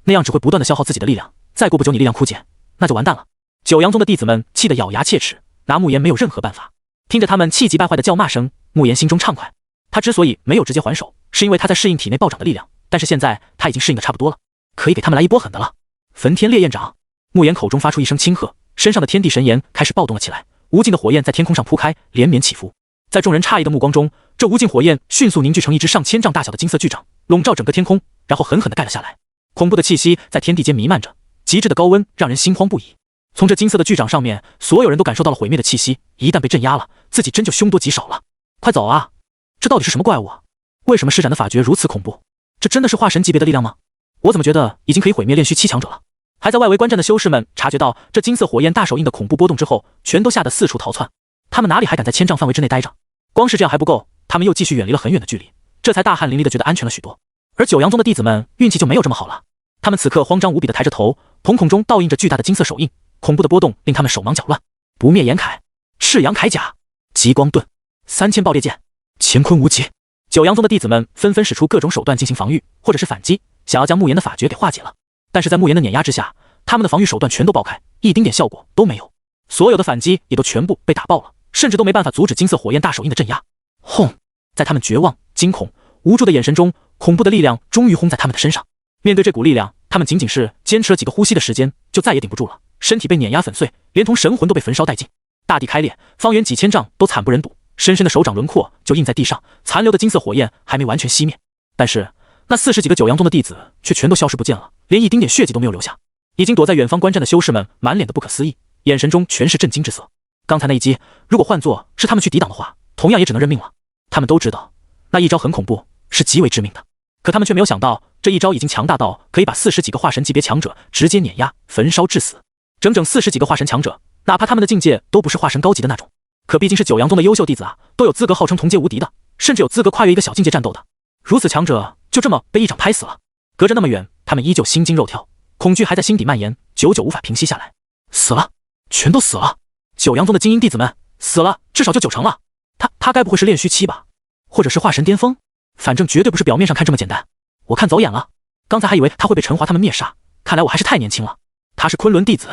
那样只会不断的消耗自己的力量，再过不久你力量枯竭，那就完蛋了。九阳宗的弟子们气得咬牙切齿，拿慕言没有任何办法。听着他们气急败坏的叫骂声，慕言心中畅快。他之所以没有直接还手，是因为他在适应体内暴涨的力量，但是现在他已经适应的差不多了，可以给他们来一波狠的了。焚天烈焰掌！慕言口中发出一声轻喝，身上的天地神炎开始暴动了起来，无尽的火焰在天空上铺开，连绵起伏。在众人诧异的目光中，这无尽火焰迅速凝聚成一只上千丈大小的金色巨掌，笼罩整个天空，然后狠狠地盖了下来。恐怖的气息在天地间弥漫着，极致的高温让人心慌不已。从这金色的巨掌上面，所有人都感受到了毁灭的气息，一旦被镇压了，自己真就凶多吉少了。快走啊！这到底是什么怪物啊？为什么施展的法诀如此恐怖？这真的是化神级别的力量吗？我怎么觉得已经可以毁灭炼虚7强者了？还在外围观战的修士们察觉到这金色火焰大手印的恐怖波动之后，全都吓得四处逃窜。他们哪里还敢在1000丈范围之内待着？光是这样还不够，他们又继续远离了很远的距离，这才大汗淋漓的觉得安全了许多。而九阳宗的弟子们运气就没有这么好了，他们此刻慌张无比的抬着头，瞳孔中倒映着巨大的金色手印，恐怖的波动令他们手忙脚乱。不灭炎铠、赤阳铠甲、极光盾、3000爆裂剑、乾坤无极。九阳宗的弟子们纷纷使出各种手段进行防御或者是反击，想要将慕言的法诀给化解了。但是在慕言的碾压之下，他们的防御手段全都爆开，一丁点效果都没有。所有的反击也都全部被打爆了，甚至都没办法阻止金色火焰大手印的镇压。轰！在他们绝望、惊恐、无助的眼神中，恐怖的力量终于轰在他们的身上。面对这股力量，他们仅仅是坚持了几个呼吸的时间，就再也顶不住了，身体被碾压粉碎，连同神魂都被焚烧殆尽。大地开裂，方圆几千丈都惨不忍睹，深深的手掌轮廓就印在地上，残留的金色火焰还没完全熄灭。但是那40几个九阳宗的弟子却全都消失不见了，连一丁点血迹都没有留下。已经躲在远方观战的修士们满脸的不可思议，眼神中全是震惊之色。刚才那一击，如果换作是他们去抵挡的话，同样也只能认命了。他们都知道那一招很恐怖，是极为致命的，可他们却没有想到这一招已经强大到可以把40几个化神级别强者直接碾压焚烧致死。整整40几个化神强者，哪怕他们的境界都不是化神高级的那种，可毕竟是九阳宗的优秀弟子啊，都有资格号称同阶无敌的，甚至有资格跨越一个小境界战斗的。如此强者就这么被一掌拍死了。隔着那么远，他们依旧心惊肉跳，恐惧还在心底蔓延，久久无法平息下来。死了，全都死了！九阳宗的精英弟子们死了，至少就90%了。他该不会是炼虚期吧？或者是化神巅峰？反正绝对不是表面上看这么简单。我看走眼了，刚才还以为他会被陈华他们灭杀，看来我还是太年轻了。他是昆仑弟子，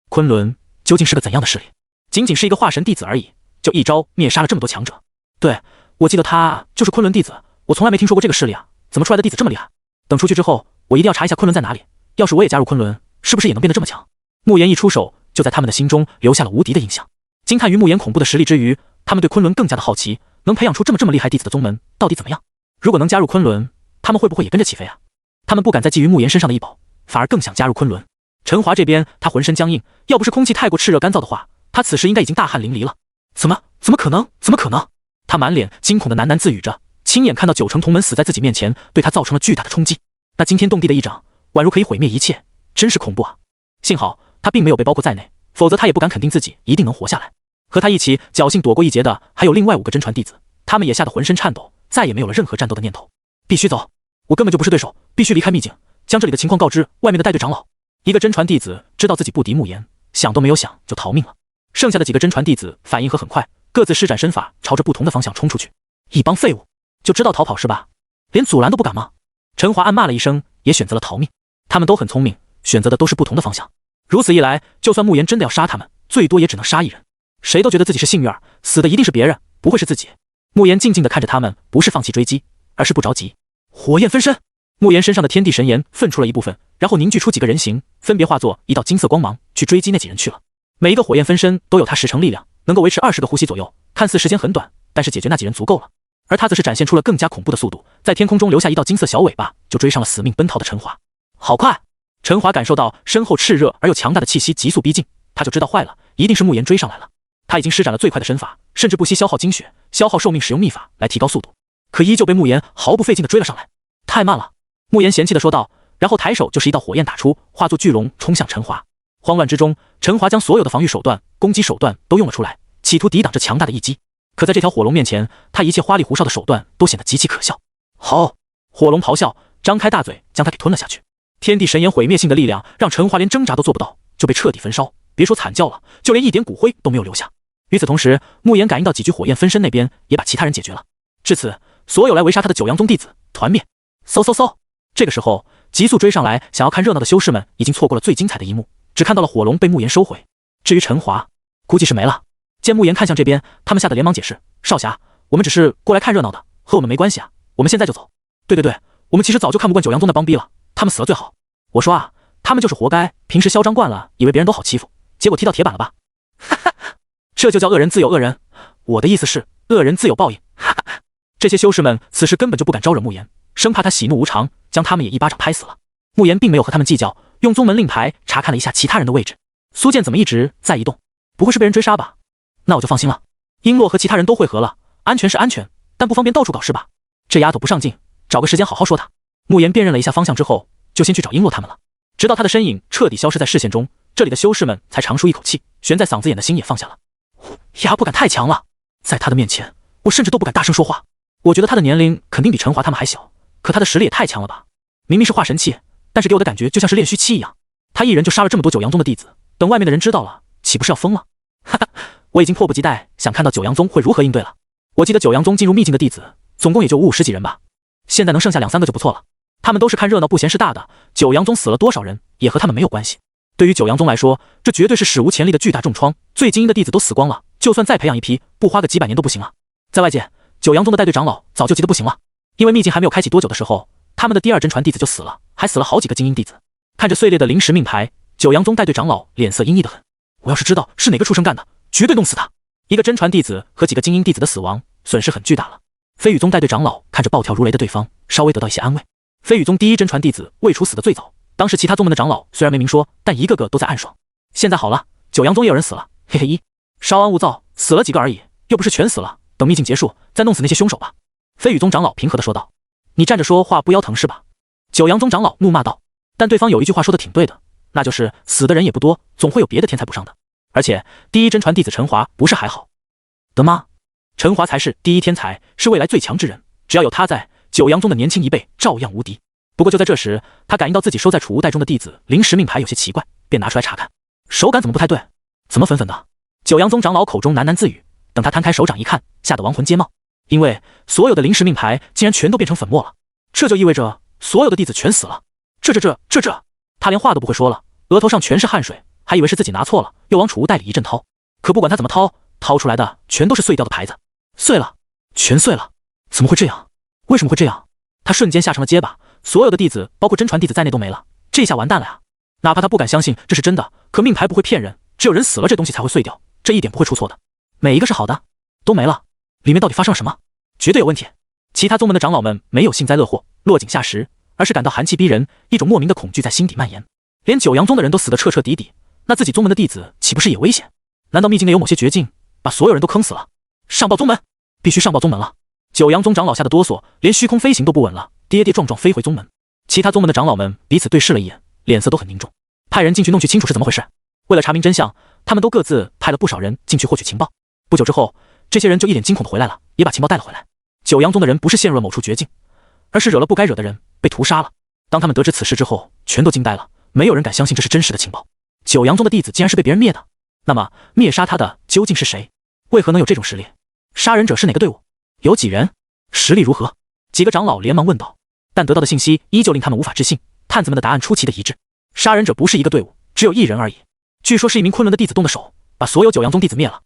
昆仑究竟是个怎样的势力？仅仅是一个化神弟子而已，就一招灭杀了这么多强者。对，我记得他就是昆仑弟子，我从来没听说过这个势力啊，怎么出来的弟子这么厉害？等出去之后，我一定要查一下昆仑在哪里。要是我也加入昆仑，是不是也能变得这么强？慕言一出手，就在他们的心中留下了无敌的印象。惊叹于慕言恐怖的实力之余，他们对昆仑更加的好奇，能培养出这么厉害弟子的宗门到底怎么样？如果能加入昆仑，他们会不会也跟着起飞啊？他们不敢再觊觎慕言身上的异宝，反而更想加入昆仑。陈华这边，他浑身僵硬，要不是空气太过炽热干燥的话，他此时应该已经大汗淋漓了。怎么可能？怎么可能？他满脸惊恐的喃喃自语着，亲眼看到9成同门死在自己面前，对他造成了巨大的冲击。那惊天动地的一掌，宛如可以毁灭一切，真是恐怖啊！幸好他并没有被包括在内，否则他也不敢肯定自己一定能活下来。和他一起侥幸躲过一劫的，还有另外5个真传弟子，他们也吓得浑身颤抖，再也没有了任何战斗的念头。必须走，我根本就不是对手，必须离开秘境，将这里的情况告知外面的带队长老。一个真传弟子知道自己不敌慕言，想都没有想就逃命了。剩下的几个真传弟子反应很快，各自施展身法，朝着不同的方向冲出去。一帮废物，就知道逃跑是吧？连阻拦都不敢吗？陈华暗骂了一声，也选择了逃命。他们都很聪明，选择的都是不同的方向。如此一来，就算慕言真的要杀他们，最多也只能杀一人。谁都觉得自己是幸运儿，死的一定是别人，不会是自己。慕言静静地看着他们，不是放弃追击，而是不着急。火焰分身，慕言身上的天地神炎分出了一部分，然后凝聚出几个人形，分别化作一道金色光芒，去追击那几人去了。每一个火焰分身都有他10成力量，能够维持20个呼吸左右，看似时间很短，但是解决那几人足够了。而他则是展现出了更加恐怖的速度，在天空中留下一道金色小尾巴，就追上了死命奔逃的陈华。好快！陈华感受到身后炽热而又强大的气息急速逼近，他就知道坏了，一定是慕言追上来了。他已经施展了最快的身法，甚至不惜消耗精血、消耗寿命使用秘法来提高速度，可依旧被慕言毫不费劲地追了上来。太慢了，慕言嫌弃地说道，然后抬手就是一道火焰打出，化作巨龙冲向陈华。慌乱之中，陈华将所有的防御手段、攻击手段都用了出来，企图抵挡这强大的一击。可在这条火龙面前，他一切花里胡哨的手段都显得极其可笑。好！火龙咆哮，张开大嘴将他给吞了下去。天地神炎毁灭性的力量让陈华连挣扎都做不到，就被彻底焚烧，别说惨叫了，就连一点骨灰都没有留下。与此同时，慕言感应到几具火焰分身那边也把其他人解决了。至此，所有来围杀他的九阳宗弟子团灭。嗖！这个时候，急速追上来想要看热闹的修士们已经错过了最精彩的一幕，只看到了火龙被慕言收回。至于陈华，估计是没了。见慕言看向这边，他们吓得连忙解释：“少侠，我们只是过来看热闹的，和我们没关系啊，我们现在就走。”对，我们其实早就看不惯九阳宗那帮逼了，他们死了最好。我说啊，他们就是活该，平时嚣张惯了，以为别人都好欺负，结果踢到铁板了吧？哈哈，这就叫恶人自有恶人。我的意思是，恶人自有报应。哈哈，这些修士们此时根本就不敢招惹慕言，生怕他喜怒无常，将他们也一巴掌拍死了。慕言并没有和他们计较，用宗门令牌查看了一下其他人的位置。苏剑怎么一直在移动？不会是被人追杀吧？那我就放心了。璎珞和其他人都汇合了，安全是安全，但不方便到处搞事吧？这丫头不上进，找个时间好好说她。慕言辨认了一下方向之后，就先去找璎珞他们了。直到他的身影彻底消失在视线中，这里的修士们才长舒一口气，悬在嗓子眼的心也放下了。压迫感太强了，在他的面前，我甚至都不敢大声说话。我觉得他的年龄肯定比陈华他们还小，可他的实力也太强了吧？明明是化神期，但是给我的感觉就像是炼虚期一样。他一人就杀了这么多九阳宗的弟子，等外面的人知道了，岂不是要疯了？哈哈，我已经迫不及待想看到九阳宗会如何应对了。我记得九阳宗进入秘境的弟子总共也就50几人吧，现在能剩下2、3个就不错了。他们都是看热闹不嫌事大的，九阳宗死了多少人也和他们没有关系。对于九阳宗来说，这绝对是史无前例的巨大重创，最精英的弟子都死光了，就算再培养一批，不花个几百年都不行啊。在外界，九阳宗的带队长老早就急得不行了，因为秘境还没有开启多久的时候，他们的第2真传弟子就死了，还死了好几个精英弟子。看着碎裂的临时命牌，九阳宗带队长老脸色阴翳得很。我要是知道是哪个畜生干的，绝对弄死他。一个真传弟子和几个精英弟子的死亡，损失很巨大了。飞羽宗带队长老看着暴跳如雷的对方，稍微得到一些安慰。飞羽宗第1真传弟子魏楚死得最早，当时其他宗门的长老虽然没明说，但一个个都在暗爽。现在好了，九阳宗也有人死了，嘿嘿稍安勿躁，死了几个而已，又不是全死了，等秘境结束再弄死那些凶手吧。飞羽宗长老平和地说道。你站着说话不腰疼是吧？九阳宗长老怒骂道。但对方有一句话说的挺对的，那就是死的人也不多，总会有别的天才补上的。而且第1真传弟子陈华不是还好的吗？陈华才是第1天才，是未来最强之人，只要有他在，九阳宗的年轻一辈照样无敌。不过就在这时，他感应到自己收在储物袋中的弟子临时命牌有些奇怪，便拿出来查看，手感怎么不太对？怎么粉粉的？九阳宗长老口中喃喃自语，等他摊开手掌一看，吓得亡魂皆冒，因为所有的临时命牌竟然全都变成粉末了，这就意味着所有的弟子全死了。这，他连话都不会说了，额头上全是汗水，还以为是自己拿错了，又往储物袋里一阵掏，可不管他怎么掏，掏出来的全都是碎掉的牌子，碎了，全碎了，怎么会这样？为什么会这样？他瞬间吓成了结巴，所有的弟子，包括真传弟子在内都没了，这下完蛋了呀！哪怕他不敢相信这是真的，可命牌不会骗人，只有人死了这东西才会碎掉，这一点不会出错的。每一个是好的，都没了，里面到底发生了什么？绝对有问题！其他宗门的长老们没有幸灾乐祸、落井下石，而是感到寒气逼人，一种莫名的恐惧在心底蔓延。连九阳宗的人都死得彻彻底底，那自己宗门的弟子岂不是也危险？难道秘境内有某些绝境，把所有人都坑死了？上报宗门，必须上报宗门了！九阳宗长老吓得哆嗦，连虚空飞行都不稳了，跌跌撞撞飞回宗门。其他宗门的长老们彼此对视了一眼，脸色都很凝重，派人进去弄去清楚是怎么回事。为了查明真相，他们都各自派了不少人进去获取情报。不久之后，这些人就一脸惊恐地回来了，也把情报带了回来。九阳宗的人不是陷入了某处绝境，而是惹了不该惹的人，被屠杀了。当他们得知此事之后，全都惊呆了，没有人敢相信这是真实的情报。九阳宗的弟子竟然是被别人灭的，那么灭杀他的究竟是谁？为何能有这种实力？杀人者是哪个队伍？有几人？实力如何？几个长老连忙问道，但得到的信息依旧令他们无法置信。探子们的答案出奇的一致，杀人者不是一个队伍，只有一人而已。据说是一名昆仑的弟子动的手，把所有九阳宗弟子灭了。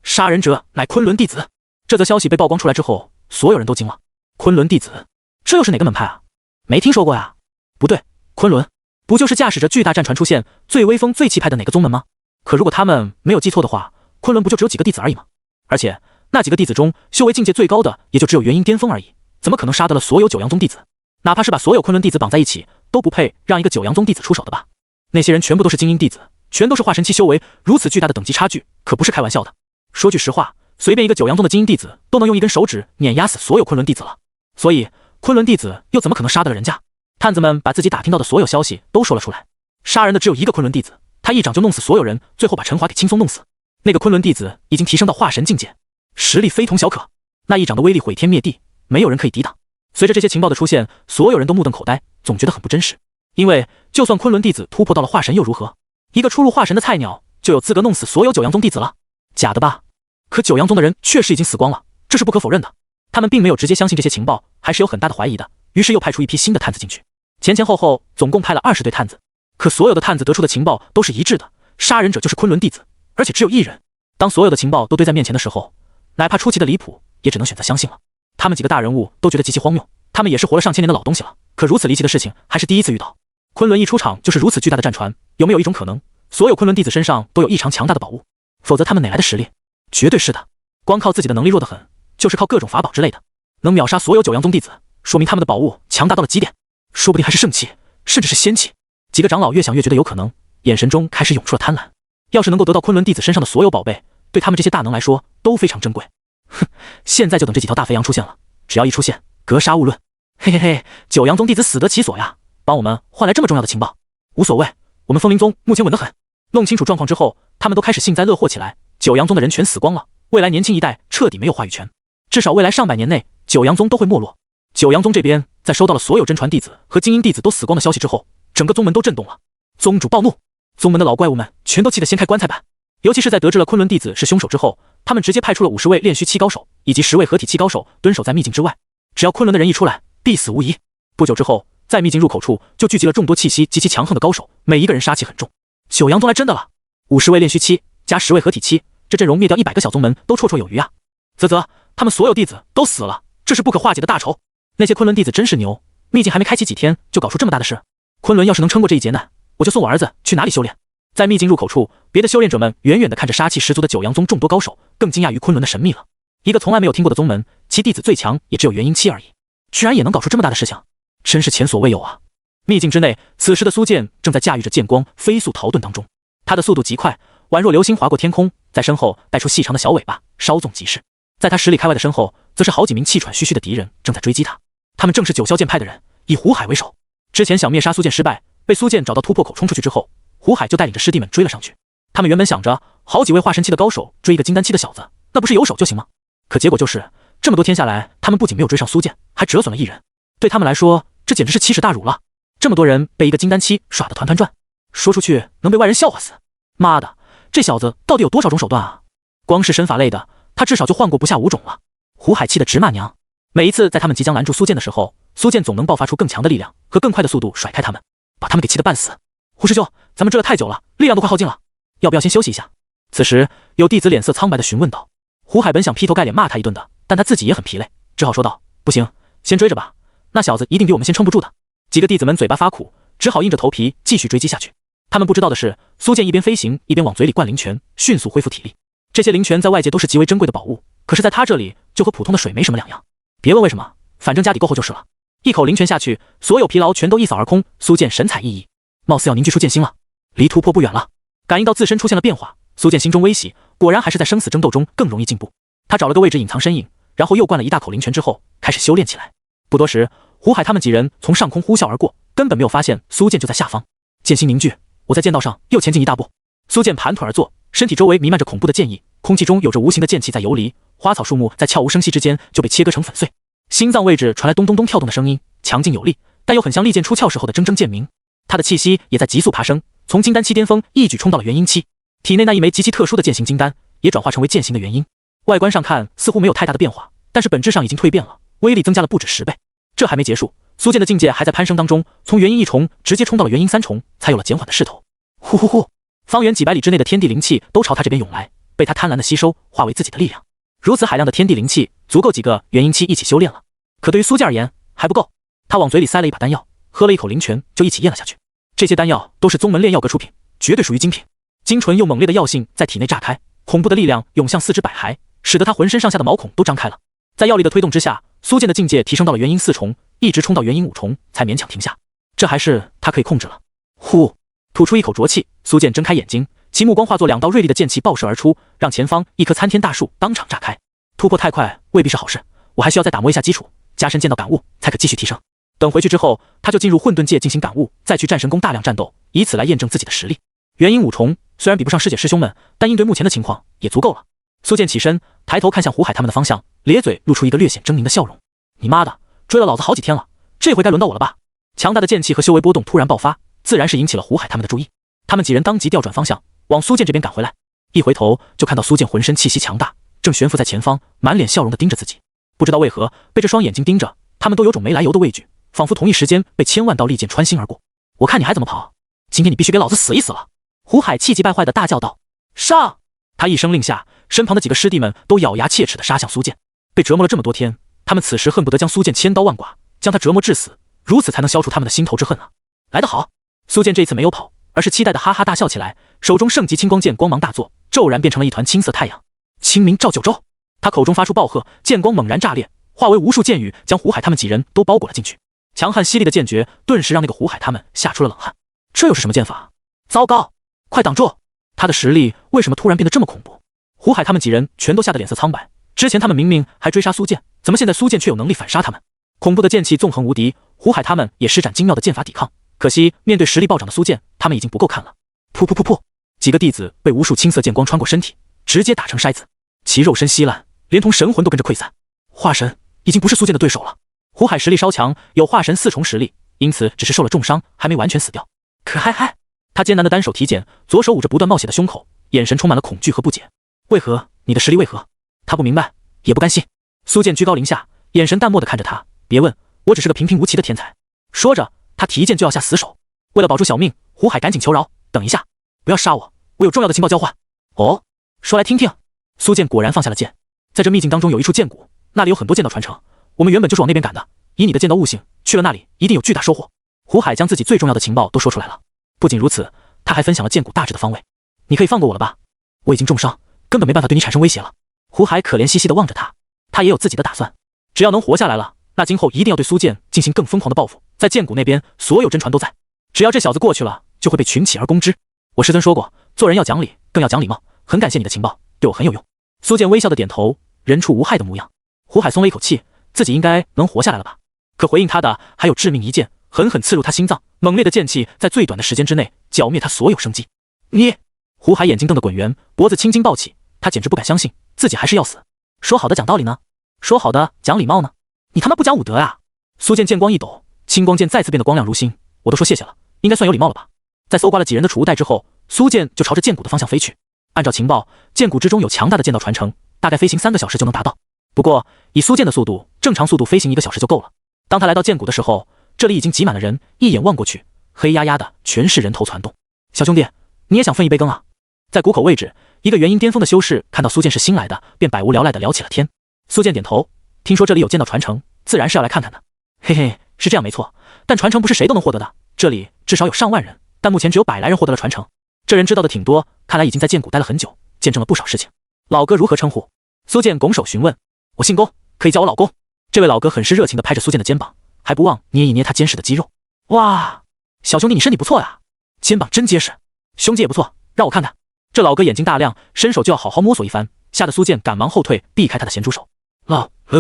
杀人者乃昆仑弟子。这则消息被曝光出来之后，所有人都惊了。昆仑弟子，这又是哪个门派啊？没听说过呀。不对，昆仑不就是驾驶着巨大战船出现、最威风最气派的哪个宗门吗？可如果他们没有记错的话，昆仑不就只有几个弟子而已吗？而且那几个弟子中，修为境界最高的也就只有元婴巅峰而已，怎么可能杀得了所有九阳宗弟子？哪怕是把所有昆仑弟子绑在一起，都不配让一个九阳宗弟子出手的吧？那些人全部都是精英弟子，全都是化神期修为，如此巨大的等级差距，可不是开玩笑的。说句实话，随便一个九阳宗的精英弟子都能用一根手指碾压死所有昆仑弟子了，所以昆仑弟子又怎么可能杀得了人家？探子们把自己打听到的所有消息都说了出来。杀人的只有一个昆仑弟子，他一掌就弄死所有人，最后把陈华给轻松弄死。那个昆仑弟子已经提升到化神境界，实力非同小可，那一掌的威力毁天灭地，没有人可以抵挡。随着这些情报的出现，所有人都目瞪口呆，总觉得很不真实。因为就算昆仑弟子突破到了化神又如何？一个初入化神的菜鸟就有资格弄死所有九阳宗弟子了？假的吧？可九阳宗的人确实已经死光了，这是不可否认的。他们并没有直接相信这些情报，还是有很大的怀疑的，于是又派出一批新的探子进去。前前后后总共派了20队探子，可所有的探子得出的情报都是一致的，杀人者就是昆仑弟子，而且只有一人。当所有的情报都堆在面前的时候，哪怕出奇的离谱，也只能选择相信了。他们几个大人物都觉得极其荒谬，他们也是活了上千年的老东西了，可如此离奇的事情还是第一次遇到。昆仑一出场就是如此巨大的战船，有没有一种可能，所有昆仑弟子身上都有异常强大的宝物？否则他们哪来的实力？绝对是的，光靠自己的能力弱得很，就是靠各种法宝之类的，能秒杀所有九阳宗弟子，说明他们的宝物强大到了极点，说不定还是圣器，甚至是仙器。几个长老越想越觉得有可能，眼神中开始涌出了贪婪。要是能够得到昆仑弟子身上的所有宝贝，对他们这些大能来说都非常珍贵。哼，现在就等这几条大肥羊出现了，只要一出现，格杀勿论。嘿嘿嘿，九阳宗弟子死得其所呀，帮我们换来这么重要的情报。无所谓，我们风灵宗目前稳得很。弄清楚状况之后，他们都开始幸灾乐祸起来。九阳宗的人全死光了，未来年轻一代彻底没有话语权，至少未来上百年内，九阳宗都会没落。九阳宗这边在收到了所有真传弟子和精英弟子都死光的消息之后，整个宗门都震动了。宗主暴怒，宗门的老怪物们全都气得掀开棺材板。尤其是在得知了昆仑弟子是凶手之后，他们直接派出了50位炼虚期高手以及10位合体期高手蹲守在秘境之外，只要昆仑的人一出来，必死无疑。不久之后，在秘境入口处就聚集了众多气息极其强横的高手，每一个人杀气很重。九阳宗来真的了，50位炼虚期加10位合体期，这阵容灭掉100个小宗门都绰绰有余啊！啧，他们所有弟子都死了，这是不可化解的大仇。那些昆仑弟子真是牛，秘境还没开启几天就搞出这么大的事。昆仑要是能撑过这一劫难，我就送我儿子去哪里修炼。在秘境入口处，别的修炼者们远远地看着杀气十足的九阳宗众多高手，更惊讶于昆仑的神秘了。一个从来没有听过的宗门，其弟子最强也只有元婴期而已，居然也能搞出这么大的事情，真是前所未有啊！秘境之内，此时的苏剑正在驾驭着剑光飞速逃遁当中，他的速度极快，宛若流星划过天空，在身后带出细长的小尾巴，稍纵即逝。在他10里开外的身后，则是好几名气喘吁吁的敌人正在追击他，他们正是九霄剑派的人，以胡海为首。之前想灭杀苏剑失败，被苏剑找到突破口冲出去之后，胡海就带领着师弟们追了上去。他们原本想着，好几位化神期的高手追一个金丹期的小子，那不是有手就行吗？可结果就是，这么多天下来，他们不仅没有追上苏剑，还折损了一人。对他们来说，这简直是奇耻大辱了！这么多人被一个金丹期耍得团团转，说出去能被外人笑话死。妈的，这小子到底有多少种手段啊？光是身法类的，他至少就换过不下5种了。胡海气得直骂娘。每一次在他们即将拦住苏剑的时候，苏剑总能爆发出更强的力量和更快的速度甩开他们，把他们给气得半死。胡师兄，咱们这太久了，力量都快耗尽了，要不要先休息一下？此时有弟子脸色苍白地询问道。胡海本想劈头盖脸骂他一顿的，但他自己也很疲累，只好说道：不行，先追着吧，那小子一定比我们先撑不住的。几个弟子们嘴巴发苦，只好硬着头皮继续追击下去。他们不知道的是，苏剑一边飞行一边往嘴里灌灵泉，迅速恢复体力。这些灵泉在外界都是极为珍贵的宝物，可是在他这里就和普通的水没什么两样。别问为什么，反正家底够厚就是了。一口灵泉下去，所有疲劳全都一扫而空。苏剑神采奕奕，貌似要凝聚出剑心了，离突破不远了。感应到自身出现了变化，苏剑心中微喜，果然还是在生死争斗中更容易进步。他找了个位置隐藏身影，然后又灌了一大口灵泉之后，开始修炼起来。不多时，胡海他们几人从上空呼啸而过，根本没有发现苏剑就在下方。剑心凝聚，我在剑道上又前进一大步。苏剑盘腿而坐，身体周围弥漫着恐怖的剑意，空气中有着无形的剑气在游离，花草树木在悄无声息之间就被切割成粉碎。心脏位置传来咚咚咚跳动的声音，强劲有力，但又很像利剑出鞘时候的铮铮剑鸣。他的气息也在急速爬升，从金丹期巅峰一举冲到了元婴期。体内那一枚极其特殊的剑形金丹也转化成为剑形的元婴。外观上看似乎没有太大的变化，但是本质上已经蜕变了，威力增加了不止10倍。这还没结束，苏剑的境界还在攀升当中，从元婴1重直接冲到了元婴3重，才有了减缓的势头。呼呼呼，方圆几百里之内的天地灵气都朝他这边涌来，被他贪婪的吸收，化为自己的力量。如此海量的天地灵气，足够几个元婴期一起修炼了。可对于苏剑而言还不够，他往嘴里塞了一把丹药，喝了一口灵泉，就一起咽了下去。这些丹药都是宗门炼药阁出品，绝对属于精品。精纯又猛烈的药性在体内炸开，恐怖的力量涌向四肢百骸，使得他浑身上下的毛孔都张开了。在药力的推动之下，苏剑的境界提升到了元婴4重，一直冲到元婴5重才勉强停下。这还是他可以控制了。呼，吐出一口浊气，苏剑睁开眼睛，其目光化作2道锐利的剑气爆射而出，让前方一棵参天大树当场炸开。突破太快未必是好事，我还需要再打磨一下基础，加深剑道感悟，才可继续提升。等回去之后，他就进入混沌界进行感悟，再去战神宫大量战斗，以此来验证自己的实力。元婴5重虽然比不上师姐师兄们，但应对目前的情况也足够了。苏剑起身，抬头看向胡海他们的方向，咧嘴露出一个略显狰狞的笑容。你妈的，追了老子好几天了，这回该轮到我了吧？强大的剑气和修为波动突然爆发，自然是引起了胡海他们的注意。他们几人当即调转方向，往苏剑这边赶回来。一回头就看到苏剑浑身气息强大，正悬浮在前方，满脸笑容地盯着自己。不知道为何，被这双眼睛盯着，他们都有种没来由的畏惧，仿佛同一时间被千万道利剑穿心而过。我看你还怎么跑！今天你必须给老子死一死了！胡海气急败坏地大叫道：上！他一声令下，身旁的几个师弟们都咬牙切齿地杀向苏剑。被折磨了这么多天，他们此时恨不得将苏剑千刀万剐，将他折磨致死，如此才能消除他们的心头之恨啊！来得好！苏剑这一次没有跑，而是期待地哈哈大笑起来，手中圣级青光剑光芒大作，骤然变成了一团青色太阳。清明照九州！他口中发出暴喝，剑光猛然炸裂，化为无数剑雨，将胡海他们几人都包裹了进去。强悍犀利的剑诀顿时让那个胡海他们吓出了冷汗。这又是什么剑法？糟糕！快挡住！他的实力为什么突然变得这么恐怖？胡海他们几人全都吓得脸色苍白。之前他们明明还追杀苏剑，怎么现在苏剑却有能力反杀他们？恐怖的剑气纵横无敌，胡海他们也施展精妙的剑法抵抗。可惜面对实力暴涨的苏剑，他们已经不够看了。噗噗噗噗！几个弟子被无数青色剑光穿过身体，直接打成筛子，其肉身稀烂，连同神魂都跟着溃散。化神已经不是苏剑的对手了。胡海实力稍强，有化神4重实力，因此只是受了重伤，还没完全死掉。可嗨！他艰难的单手提剑，左手捂着不断冒血的胸口，眼神充满了恐惧和不解。为何？你的实力为何？他不明白，也不甘心。苏剑居高临下，眼神淡漠地看着他。别问，我只是个平平无奇的天才。说着，他提剑就要下死手。为了保住小命，胡海赶紧求饶：等一下，不要杀我，我有重要的情报交换。哦，说来听听。苏剑果然放下了剑。在这秘境当中有一处剑谷，那里有很多剑道传承，我们原本就是往那边赶的。以你的剑道悟性，去了那里一定有巨大收获。胡海将自己最重要的情报都说出来了。不仅如此，他还分享了剑谷大致的方位。你可以放过我了吧？我已经重伤，根本没办法对你产生威胁了。胡海可怜兮兮地望着他，他也有自己的打算。只要能活下来了，那今后一定要对苏剑进行更疯狂的报复。在剑谷那边，所有真传都在，只要这小子过去了，就会被群起而攻之。我师尊说过，做人要讲理，更要讲礼貌。很感谢你的情报，对我很有用。苏剑微笑的点头，人畜无害的模样。胡海松了一口气，自己应该能活下来了吧？可回应他的还有致命一剑，狠狠刺入他心脏，猛烈的剑气在最短的时间之内剿灭他所有生机。你！胡海眼睛瞪得滚圆，脖子青筋暴起，他简直不敢相信自己还是要死。说好的讲道理呢？说好的讲礼貌呢？你他妈不讲武德啊！苏剑剑光一抖，青光剑再次变得光亮如新，我都说谢谢了，应该算有礼貌了吧。在搜刮了几人的储物袋之后，苏剑就朝着剑谷的方向飞去。按照情报，剑谷之中有强大的剑道传承，大概飞行3个小时就能达到。不过以苏剑的速度，正常速度飞行1个小时就够了。当他来到剑谷的时候，这里已经挤满了人，一眼望过去，黑压压的全是人头攒动。小兄弟，你也想分一杯羹啊？在谷口位置，一个元婴巅峰的修士看到苏剑是新来的，便百无聊赖的聊起了天。苏剑点头，听说这里有剑道传承，自然是要来看看的。嘿嘿，是这样没错，但传承不是谁都能获得的，这里至少有上万人，但目前只有100来人获得了传承。这人知道的挺多，看来已经在剑谷待了很久，见证了不少事情。老哥如何称呼？苏剑拱手询问。我姓龚，可以叫我老公。这位老哥很是热情地拍着苏剑的肩膀，还不忘捏一捏他坚实的肌肉。哇，小兄弟你身体不错呀，肩膀真结实，胸肌也不错，让我看看。这老哥眼睛大亮，伸手就要好好摸索一番，吓得苏剑赶忙后退，避开他的咸猪手。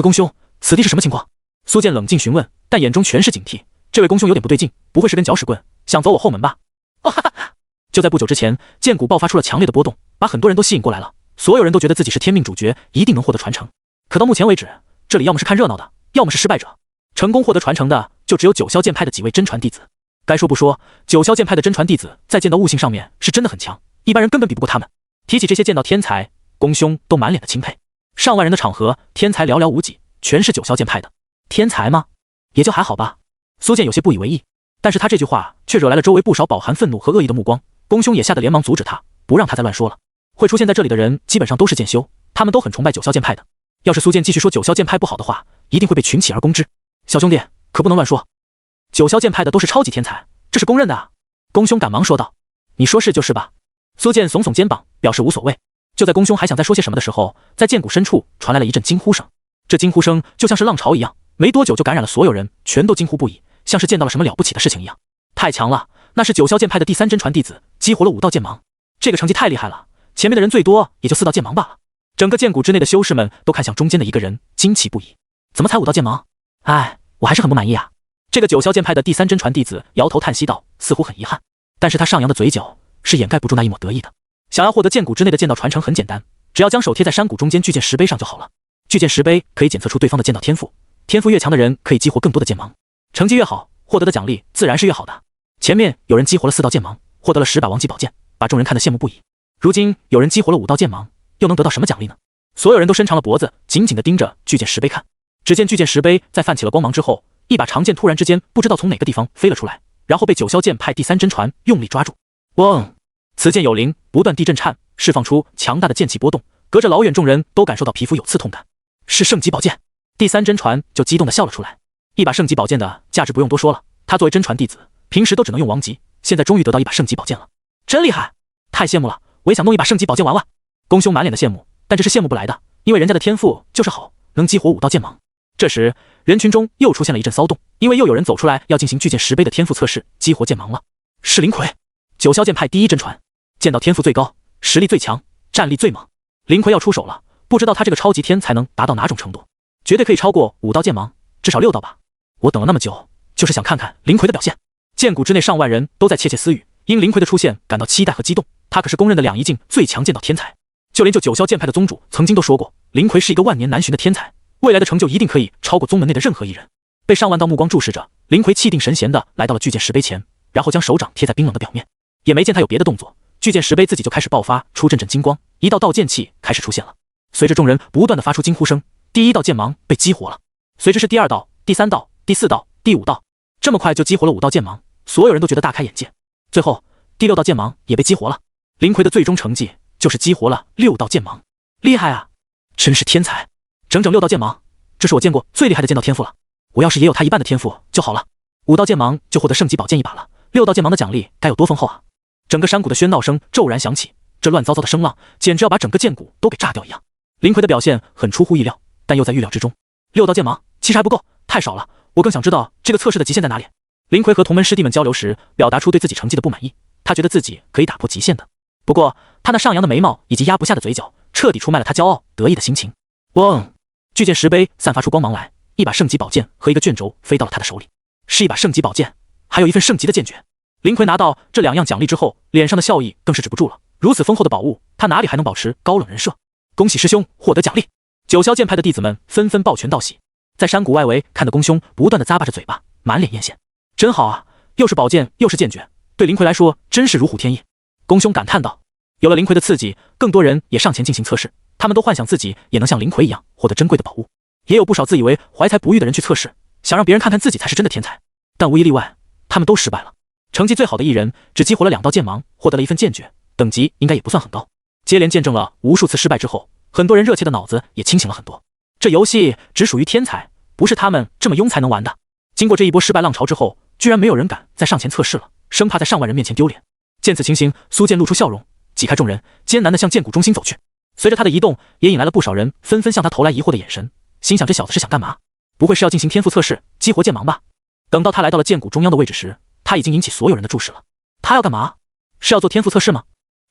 公兄，此地是什么情况？苏剑冷静询问，但眼中全是警惕。这位公兄有点不对劲，不会是根搅屎棍，想走我后门吧？哦哈哈！就在不久之前，剑谷爆发出了强烈的波动，把很多人都吸引过来了。所有人都觉得自己是天命主角，一定能获得传承。可到目前为止，这里要么是看热闹的，要么是失败者。成功获得传承的就只有九霄剑派的几位真传弟子。该说不说，九霄剑派的真传弟子在剑道悟性上面是真的很强，一般人根本比不过他们。提起这些剑道天才，公兄都满脸的钦佩。上万人的场合，天才寥寥无几，全是九霄剑派的。天才吗？也就还好吧。苏剑有些不以为意，但是他这句话却惹来了周围不少饱含愤怒和恶意的目光。公兄也吓得连忙阻止他，不让他再乱说了。会出现在这里的人基本上都是剑修，他们都很崇拜九霄剑派的。要是苏剑继续说九霄剑派不好的话，一定会被群起而攻之。小兄弟，可不能乱说。九霄剑派的都是超级天才，这是公认的啊。公兄赶忙说道。你说是就是吧。苏剑耸耸肩膀，表示无所谓。就在公兄还想再说些什么的时候，在剑谷深处传来了一阵惊呼声。这惊呼声就像是浪潮一样，没多久就感染了所有人，全都惊呼不已，像是见到了什么了不起的事情一样。太强了，那是九霄剑派的第3真传弟子，激活了5道剑芒。这个成绩太厉害了，前面的人最多也就4道剑芒罢了。整个剑谷之内的修士们都看向中间的一个人，惊奇不已。怎么才5道剑芒？哎，我还是很不满意啊。这个九霄剑派的第3真传弟子摇头叹息道，似乎很遗憾，但是他上扬的嘴角是掩盖不住那一抹得意的。想要获得剑谷之内的剑道传承很简单，只要将手贴在山谷中间巨剑石碑上就好了。巨剑石碑可以检测出对方的剑道天赋，天赋越强的人可以激活更多的剑芒，成绩越好，获得的奖励自然是越好的。前面有人激活了4道剑芒，获得了10把王级宝剑，把众人看得羡慕不已。如今有人激活了5道剑芒，又能得到什么奖励呢？所有人都伸长了脖子，紧紧地盯着巨剑石碑看。只见巨剑石碑在泛起了光芒之后，一把长剑突然之间不知道从哪个地方飞了出来，然后被九霄剑派第3真传用力抓住。嗡！此剑有灵，不断地震颤，释放出强大的剑气波动，隔着老远，众人都感受到皮肤有刺痛感。是圣级宝剑！第3真传就激动地笑了出来。一把圣级宝剑的价值不用多说了，他作为真传弟子，平时都只能用王级，现在终于得到一把圣级宝剑了，真厉害！太羡慕了，我也想弄一把圣级宝剑玩玩。公兄满脸的羡慕，但这是羡慕不来的，因为人家的天赋就是好，能激活5道剑芒。这时人群中又出现了一阵骚动，因为又有人走出来要进行巨剑石碑的天赋测试，激活剑芒了。是林奎，九霄剑派第1真传，剑道天赋最高，实力最强，战力最猛。林奎要出手了，不知道他这个超级天才能达到哪种程度，绝对可以超过5道剑芒，至少6道吧。我等了那么久，就是想看看林奎的表现。剑谷之内上万人都在窃窃私语，因林奎的出现感到期待和激动。他可是公认的2仪境最强剑道天才，就连九霄剑派的宗主曾经都说过，林奎是一个万年难寻的天才，未来的成就一定可以超过宗门内的任何一人。被上万道目光注视着，林奎气定神闲地来到了巨剑石碑前，然后将手掌贴在冰冷的表面，也没见他有别的动作，巨剑石碑自己就开始爆发出阵阵金光，一道道剑气开始出现了。随着众人不断的发出惊呼声，第1道剑芒被激活了，随着是第2道、第3道、第4道、第5道，这么快就激活了5道剑芒，所有人都觉得大开眼界。最后第6道剑芒也被激活了，林奎的最终成绩就是激活了6道剑芒，厉害啊，真是天才！整整6道剑芒，这是我见过最厉害的剑道天赋了。我要是也有他一半的天赋就好了，5道剑芒就获得圣级宝剑一把了，6道剑芒的奖励该有多丰厚啊！整个山谷的喧闹声骤然响起，这乱糟糟的声浪简直要把整个剑谷都给炸掉一样。林奎的表现很出乎意料，但又在预料之中。6道剑芒其实还不够，太少了，我更想知道这个测试的极限在哪里。林奎和同门师弟们交流时，表达出对自己成绩的不满意，他觉得自己可以打破极限的。不过他那上扬的眉毛以及压不下的嘴角，彻底出卖了他骄傲得意的心情。嗡！巨剑石碑散发出光芒来，一把圣级宝剑和一个卷轴飞到了他的手里，是一把圣级宝剑，还有一份圣级的剑诀。林奎拿到这2样奖励之后，脸上的笑意更是止不住了。如此丰厚的宝物，他哪里还能保持高冷人设？恭喜师兄获得奖励！九霄剑派的弟子们纷纷抱拳道喜。在山谷外围看的公兄不断的咂巴着嘴巴，满脸艳羡。真好啊，又是宝剑又是剑诀，对林奎来说真是如虎添翼。宫兄感叹道。有了林奎的刺激，更多人也上前进行测试，他们都幻想自己也能像林奎一样获得珍贵的宝物。也有不少自以为怀才不遇的人去测试，想让别人看看自己才是真的天才，但无一例外，他们都失败了。成绩最好的一人只激活了2道剑芒，获得了1份剑诀，等级应该也不算很高。接连见证了无数次失败之后，很多人热切的脑子也清醒了很多。这游戏只属于天才，不是他们这么庸才能玩的。经过这一波失败浪潮之后，居然没有人敢再上前测试了，生怕在上万人面前丢脸。见此情形，苏剑露出笑容，挤开众人，艰难地向剑谷中心走去。随着他的移动，也引来了不少人纷纷向他投来疑惑的眼神，心想这小子是想干嘛？不会是要进行天赋测试，激活剑芒吧？等到他来到了剑谷中央的位置时，他已经引起所有人的注视了。他要干嘛？是要做天赋测试吗？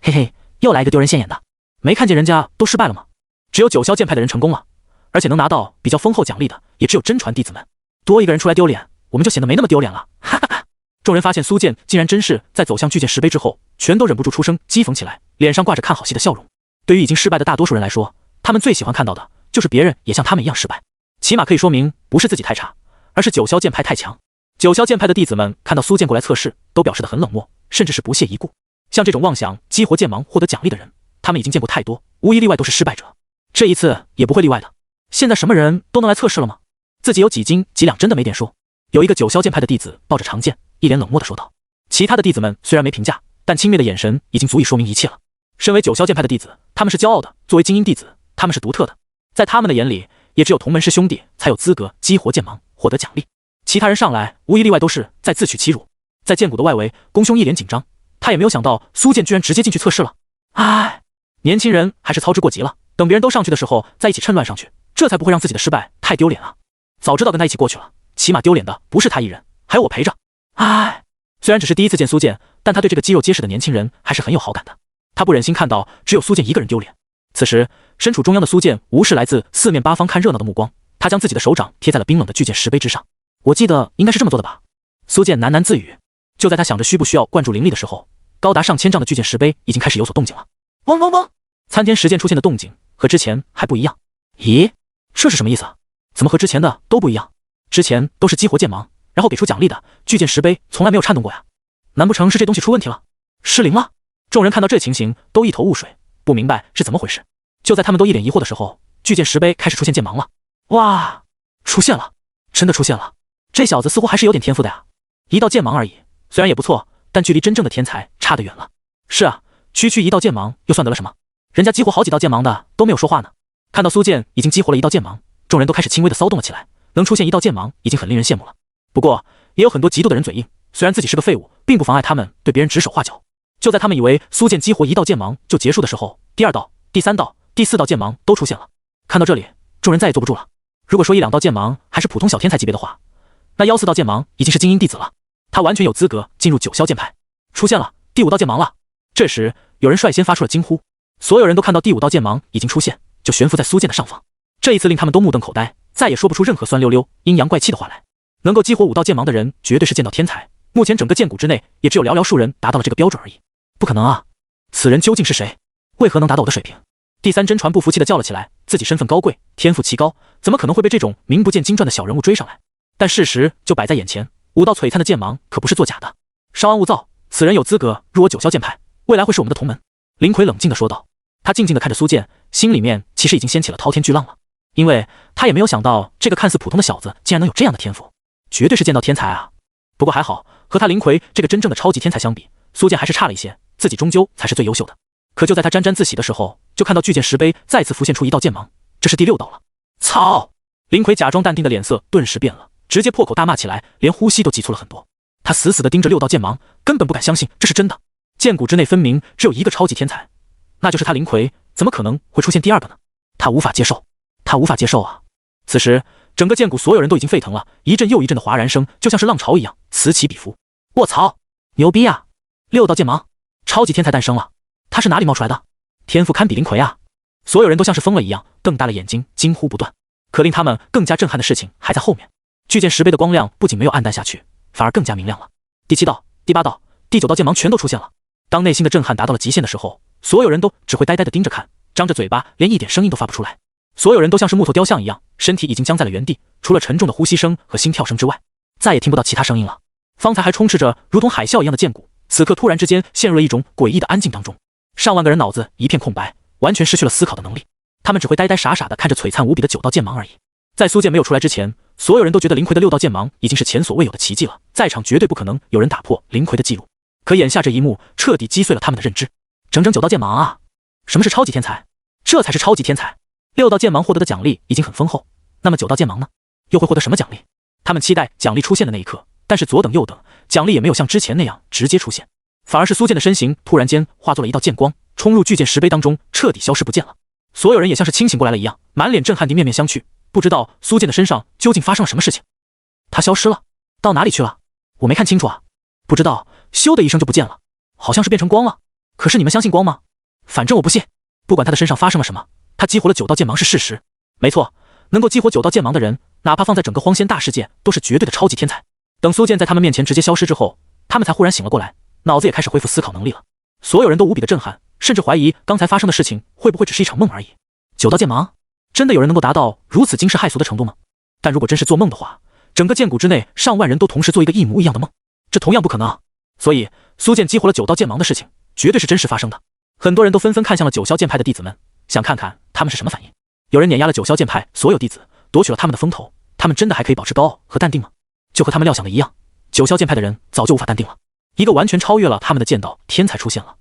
嘿嘿，又来一个丢人现眼的，没看见人家都失败了吗？只有9霄剑派的人成功了，而且能拿到比较丰厚奖励的也只有真传弟子们，多一个人出来丢脸，我们就显得没那么丢脸了，哈哈哈。众人发现苏剑竟然真是在走向巨剑石碑之后，全都忍不住出声讥讽起来，脸上挂着看好戏的笑容。对于已经失败的大多数人来说，他们最喜欢看到的就是别人也像他们一样失败，起码可以说明不是自己太差，而是9霄剑派太强。9霄剑派的弟子们看到苏剑过来测试，都表示得很冷漠，甚至是不屑一顾。像这种妄想激活剑芒获得奖励的人，他们已经见过太多，无一例外都是失败者，这一次也不会例外的。现在什么人都能来测试了吗？自己有几斤几两真的没点数。有一个9霄剑派的弟子抱着长剑，一脸冷漠地说道。其他的弟子们虽然没评价，但轻蔑的眼神已经足以说明一切了。身为9霄剑派的弟子，他们是骄傲的，作为精英弟子，他们是独特的，在他们的眼里，也只有同门师兄弟才有资格激活剑芒获得奖励，其他人上来无一例外都是在自取其辱。在剑谷的外围，宫兄一脸紧张，他也没有想到苏剑居然直接进去测试了。唉，年轻人还是操之过急了，等别人都上去的时候再一起趁乱上去，这才不会让自己的失败太丢脸啊。早知道跟他一起过去了，起码丢脸的不是他一人，还有我陪着。唉，虽然只是第一次见苏剑，但他对这个肌肉结实的年轻人还是很有好感的。他不忍心看到只有苏剑一个人丢脸。此时身处中央的苏剑无视来自四面八方看热闹的目光，他将自己的手掌贴在了冰冷的巨剑石碑之上。我记得应该是这么做的吧？苏剑喃喃自语。就在他想着需不需要灌注灵力的时候，高达上千丈的巨剑石碑已经开始有所动静了。嗡嗡嗡，参天石剑出现的动静和之前还不一样。咦，这是什么意思？怎么和之前的都不一样？之前都是激活剑芒然后给出奖励的，巨剑石碑从来没有颤动过呀。难不成是这东西出问题了，失灵了？众人看到这情形都一头雾水，不明白是怎么回事。就在他们都一脸疑惑的时候，巨剑石碑开始出现剑芒了。哇，出现了，真的出现了。这小子似乎还是有点天赋的呀。一道剑芒而已，虽然也不错，但距离真正的天才差得远了。是啊，区区一道剑芒又算得了什么？人家激活好几道剑芒的都没有说话呢。看到苏剑已经激活了一道剑芒，众人都开始轻微的骚动了起来。能出现一道剑芒已经很令人羡慕了。不过也有很多嫉妒的人嘴硬，虽然自己是个废物，并不妨碍他们对别人指手画脚。就在他们以为苏剑激活一道剑芒就结束的时候，第2道、第3道、第4道剑芒都出现了。看到这里，众人再也坐不住了。如果说1、2道剑芒还是普通小天才级别的话，那1、4道剑芒已经是精英弟子了，他完全有资格进入9霄剑派。出现了第5道剑芒了。这时有人率先发出了惊呼，所有人都看到第5道剑芒已经出现，就悬浮在苏剑的上方。这一次令他们都目瞪口呆，再也说不出任何酸溜溜阴阳怪气的话来。能够激活5道剑芒的人绝对是剑道天才，目前整个剑谷之内也只有寥寥数人达到了这个标准而已。不可能啊，此人究竟是谁？为何能达到我的水平？第3真传不服气的叫了起来，自己身份高贵，天赋奇高，怎么可能会被这种名不见经传的小人物追上来？但事实就摆在眼前，5道璀璨的剑芒可不是作假的。稍安勿躁，此人有资格入我9霄剑派，未来会是我们的同门。林奎冷静地说道。他静静地看着苏剑，心里面其实已经掀起了滔天巨浪了，因为他也没有想到这个看似普通的小子竟然能有这样的天赋，绝对是剑道天才啊。不过还好，和他林奎这个真正的超级天才相比，苏剑还是差了一些，自己终究才是最优秀的。可就在他沾沾自喜的时候，就看到巨剑石碑再次浮现出一道剑芒，这是第6道了。操！林奎假装淡定的脸色顿时变了，直接破口大骂起来，连呼吸都急促了很多。他死死地盯着6道剑芒，根本不敢相信这是真的。剑谷之内分明只有一个超级天才，那就是他林奎，怎么可能会出现第2个呢？他无法接受，他无法接受啊！此时整个剑谷所有人都已经沸腾了，一阵又一阵的哗然声，就像是浪潮一样此起彼伏。卧槽，牛逼啊！6道剑芒，超级天才诞生了！他是哪里冒出来的？天赋堪比林奎啊！所有人都像是疯了一样，瞪大了眼睛，惊呼不断。可令他们更加震撼的事情还在后面。巨剑石碑的光亮不仅没有暗淡下去，反而更加明亮了。第7道、第8道、第9道剑芒全都出现了。当内心的震撼达到了极限的时候，所有人都只会呆呆地盯着看，张着嘴巴，连一点声音都发不出来。所有人都像是木头雕像一样，身体已经僵在了原地，除了沉重的呼吸声和心跳声之外。再也听不到其他声音了。方才还充斥着如同海啸一样的剑骨，此刻突然之间陷入了一种诡异的安静当中。上万个人脑子一片空白，完全失去了思考的能力，他们只会呆呆傻傻地看着璀璨无比的9道剑芒而已。在苏剑没有出来之前，所有人都觉得林奎的6道剑芒已经是前所未有的奇迹了，在场绝对不可能有人打破林奎的记录。可眼下这一幕彻底击碎了他们的认知，整整9道剑芒啊！什么是超级天才？这才是超级天才。6道剑芒获得的奖励已经很丰厚，那么9道剑芒呢？又会获得什么奖励？他们期待奖励出现的那一刻，但是左等右等，奖励也没有像之前那样直接出现，反而是苏剑的身形突然间化作了一道剑光，冲入巨剑石碑当中，彻底消失不见了。所有人也像是清醒过来了一样，满脸震撼地面面相觑，不知道苏剑的身上究竟发生了什么事情。他消失了，到哪里去了？我没看清楚啊，不知道，咻的一声就不见了，好像是变成光了。可是你们相信光吗？反正我不信。不管他的身上发生了什么，他激活了9道剑芒是事实。没错，能够激活9道剑芒的人，哪怕放在整个荒仙大世界，都是绝对的超级天才。等苏剑在他们面前直接消失之后，他们才忽然醒了过来，脑子也开始恢复思考能力了。所有人都无比的震撼，甚至怀疑刚才发生的事情会不会只是一场梦而已。9道剑芒，真的有人能够达到如此惊世骇俗的程度吗？但如果真是做梦的话，整个剑谷之内上万人都同时做一个一模一样的梦，这同样不可能。所以苏剑激活了9道剑芒的事情，绝对是真实发生的。很多人都纷纷看向了9霄剑派的弟子们，想看看他们是什么反应。有人碾压了9霄剑派所有弟子，夺取了他们的风头，他们真的还可以保持高傲和淡定吗？就和他们料想的一样，9霄剑派的人早就无法淡定了。一个完全超越了他们的剑道天才出现了，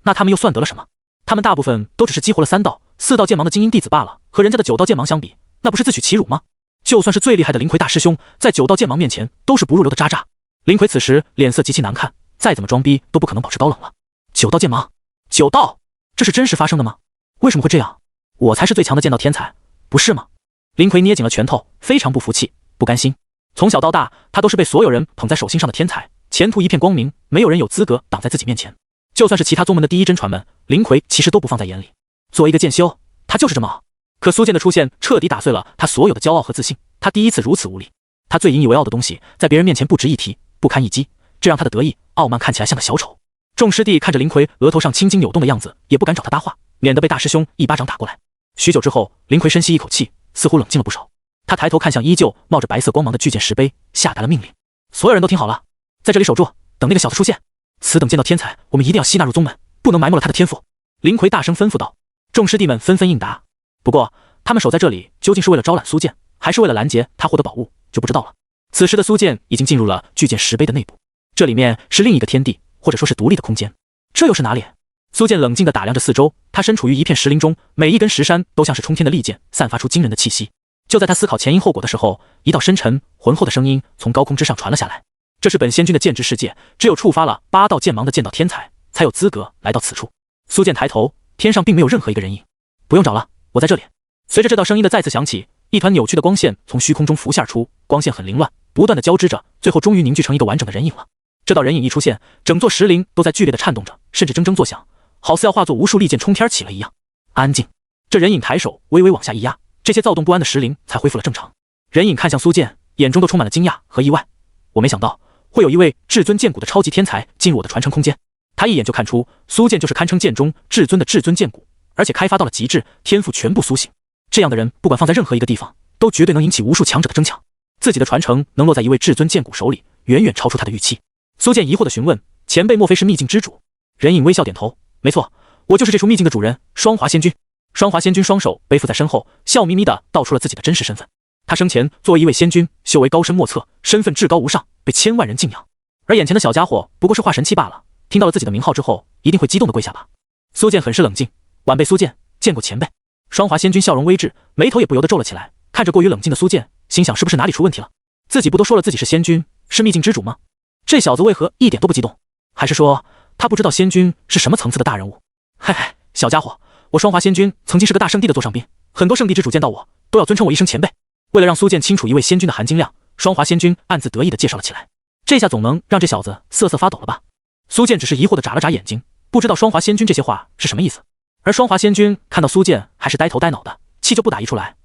那他们又算得了什么？他们大部分都只是激活了3道、4道剑芒的精英弟子罢了，和人家的9道剑芒相比，那不是自取其辱吗？就算是最厉害的林奎大师兄，在9道剑芒面前都是不入流的渣渣。林奎此时脸色极其难看，再怎么装逼都不可能保持高冷了。9道剑芒，9道，这是真实发生的吗？为什么会这样？我才是最强的剑道天才，不是吗？林奎捏紧了拳头，非常不服气，不甘心。从小到大，他都是被所有人捧在手心上的天才，前途一片光明，没有人有资格挡在自己面前。就算是其他宗门的第一真传们，林奎其实都不放在眼里。作为一个剑修，他就是这么傲。可苏剑的出现彻底打碎了他所有的骄傲和自信，他第一次如此无力。他最引以为傲的东西，在别人面前不值一提，不堪一击，这让他的得意、傲慢看起来像个小丑。众师弟看着林奎额头上青筋扭动的样子，也不敢找他搭话，免得被大师兄一巴掌打过来。许久之后，林奎深吸一口气，似乎冷静了不少。他抬头看向依旧冒着白色光芒的巨剑石碑，下达了命令：所有人都听好了，在这里守住，等那个小子出现。此等剑道天才，我们一定要吸纳入宗门，不能埋没了他的天赋。林奎大声吩咐道。众师弟们纷纷应答。不过他们守在这里究竟是为了招揽苏剑，还是为了拦截他获得宝物，就不知道了。此时的苏剑已经进入了巨剑石碑的内部，这里面是另一个天地，或者说是独立的空间。这又是哪里？苏剑冷静地打量着四周，他身处于一片石林中，每一根石山都像是冲天的利剑，散发出惊人的气息。就在他思考前因后果的时候，一道深沉浑厚的声音从高空之上传了下来。这是本仙君的剑之世界，只有触发了8道剑芒的剑道天才才有资格来到此处。苏剑抬头，天上并没有任何一个人影。不用找了，我在这里。随着这道声音的再次响起，一团扭曲的光线从虚空中浮现而出，光线很凌乱，不断的交织着，最后终于凝聚成一个完整的人影了。这道人影一出现，整座石林都在剧烈的颤动着，甚至铮铮作响，好似要化作无数利剑冲天起了一样。安静。这人影抬手微微往下一压，这些躁动不安的石林才恢复了正常。人影看向苏剑，眼中都充满了惊讶和意外。我没想到会有一位至尊剑骨的超级天才进入我的传承空间。他一眼就看出苏剑就是堪称剑中至尊的至尊剑骨，而且开发到了极致，天赋全部苏醒。这样的人不管放在任何一个地方，都绝对能引起无数强者的争抢。自己的传承能落在一位至尊剑骨手里，远远超出他的预期。苏剑疑惑地询问：前辈莫非是秘境之主？人影微笑点头：没错，我就是这处秘境的主人，双华仙君。双华仙君双手背负在身后，笑眯眯地道出了自己的真实身份。他生前作为一位仙君，修为高深莫测，身份至高无上，被千万人敬仰。而眼前的小家伙不过是化神期罢了，听到了自己的名号之后，一定会激动地跪下吧。苏剑很是冷静：晚辈苏剑见过前辈。双华仙君笑容微滞，眉头也不由得皱了起来，看着过于冷静的苏剑，心想是不是哪里出问题了？自己不都说了自己是仙君，是秘境之主吗？这小子为何一点都不激动？还是说他不知道仙君是什么层次的大人物？嘿嘿，小家伙，我双华仙君曾经是个大圣地的座上宾，很多圣地之主见到我都要尊称我一声前辈。为了让苏剑清楚一位仙君的含金量，双华仙君暗自得意地介绍了起来。这下总能让这小子瑟瑟发抖了吧？苏剑只是疑惑地眨了眨眼睛，不知道双华仙君这些话是什么意思。而双华仙君看到苏剑还是呆头呆脑的，气就不打一处来。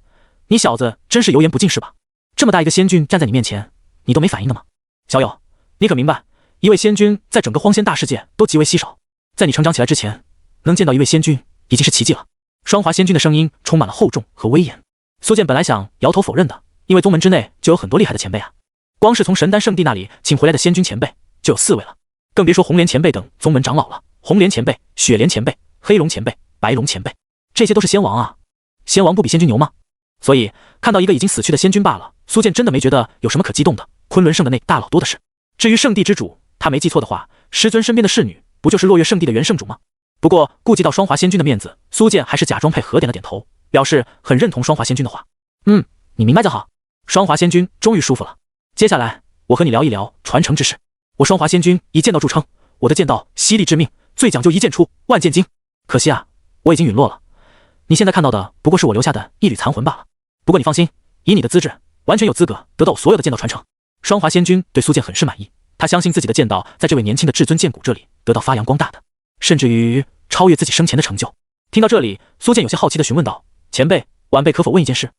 你小子真是油盐不进是吧？这么大一个仙君站在你面前，你都没反应的吗？小友，你可明白，一位仙君在整个荒仙大世界都极为稀少，在你成长起来之前，能见到一位仙君已经是奇迹了。双华仙君的声音充满了厚重和威严。苏剑本来想摇头否认的，因为宗门之内就有很多厉害的前辈啊。光是从神丹圣地那里请回来的仙君前辈就有4位了，更别说红莲前辈等宗门长老了。红莲前辈、雪莲前辈、黑龙前辈、白龙前辈，这些都是仙王啊！仙王不比仙君牛吗？所以看到一个已经死去的仙君罢了，苏建真的没觉得有什么可激动的。昆仑圣的那大佬多的是。至于圣地之主，他没记错的话，师尊身边的侍女不就是落月圣地的元圣主吗？不过顾及到双华仙君的面子，苏建还是假装配合点了点头，表示很认同双华仙君的话。你明白就好。双华仙君终于舒服了。接下来我和你聊一聊传承之事。我双华仙君以剑道著称，我的剑道犀利致命，最讲究一剑出万剑惊。可惜啊，我已经陨落了。你现在看到的不过是我留下的一缕残魂罢了。不过你放心，以你的资质，完全有资格得到我所有的剑道传承。双华仙君对苏建很是满意，他相信自己的剑道在这位年轻的至尊剑骨这里得到发扬光大的，甚至于超越自己生前的成就。听到这里，苏建有些好奇地询问道：“前辈，晚辈可否问一件事？”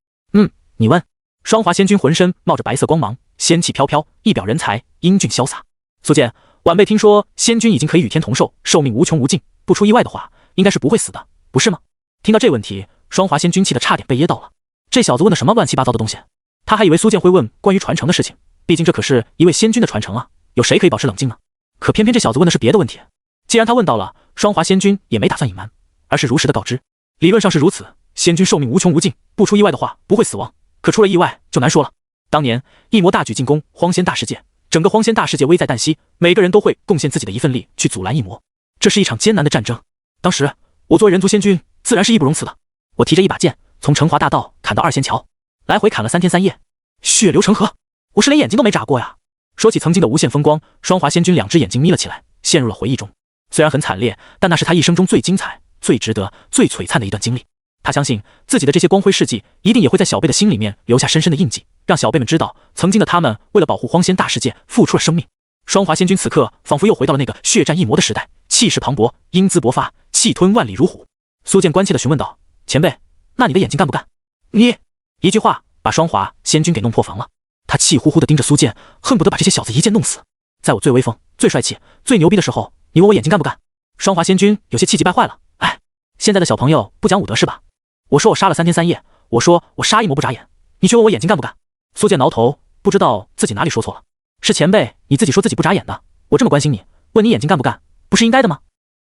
你问。双华仙君浑身冒着白色光芒，仙气飘飘，一表人才，英俊潇洒。苏建，晚辈听说仙君已经可以与天同寿，寿命无穷无尽，不出意外的话，应该是不会死的，不是吗？听到这问题，双华仙君气得差点被噎到了。这小子问的什么乱七八糟的东西？他还以为苏建会问关于传承的事情，毕竟这可是一位仙君的传承啊，有谁可以保持冷静呢？可偏偏这小子问的是别的问题。既然他问到了，双华仙君也没打算隐瞒，而是如实的告知。理论上是如此，仙君寿命无穷无尽，不出意外的话不会死亡，可出了意外就难说了。当年一魔大举进攻荒仙大世界，整个荒仙大世界危在旦夕，每个人都会贡献自己的一份力去阻拦一魔，这是一场艰难的战争。当时我作为人族仙君，自然是义不容辞的。我提着一把剑，从成华大道砍到二仙桥，来回砍了3天3夜，血流成河，我是连眼睛都没眨过呀。说起曾经的无限风光，双华仙君2只眼睛眯了起来，陷入了回忆中。虽然很惨烈，但那是他一生中最精彩、最值得、最璀璨的一段经历。他相信自己的这些光辉事迹一定也会在小辈的心里面留下深深的印记，让小辈们知道曾经的他们为了保护荒仙大世界付出了生命。双华仙君此刻仿佛又回到了那个血战一魔的时代，气势磅礴，英姿勃发，气吞万里如虎。苏建关切地询问道：“前辈，那你的眼睛干不干？”你一句话把双华仙君给弄破防了。他气呼呼地盯着苏建，恨不得把这些小子一剑弄死。在我最威风、最帅气、最牛逼的时候，你问我眼睛干不干？双华仙君有些气急败坏了。哎，现在的小朋友不讲武德是吧？我说我杀了3天3夜，我说我杀一魔不眨眼，你却问我眼睛干不干？苏建挠头，不知道自己哪里说错了。是前辈你自己说自己不眨眼的，我这么关心你，问你眼睛干不干，不是应该的吗？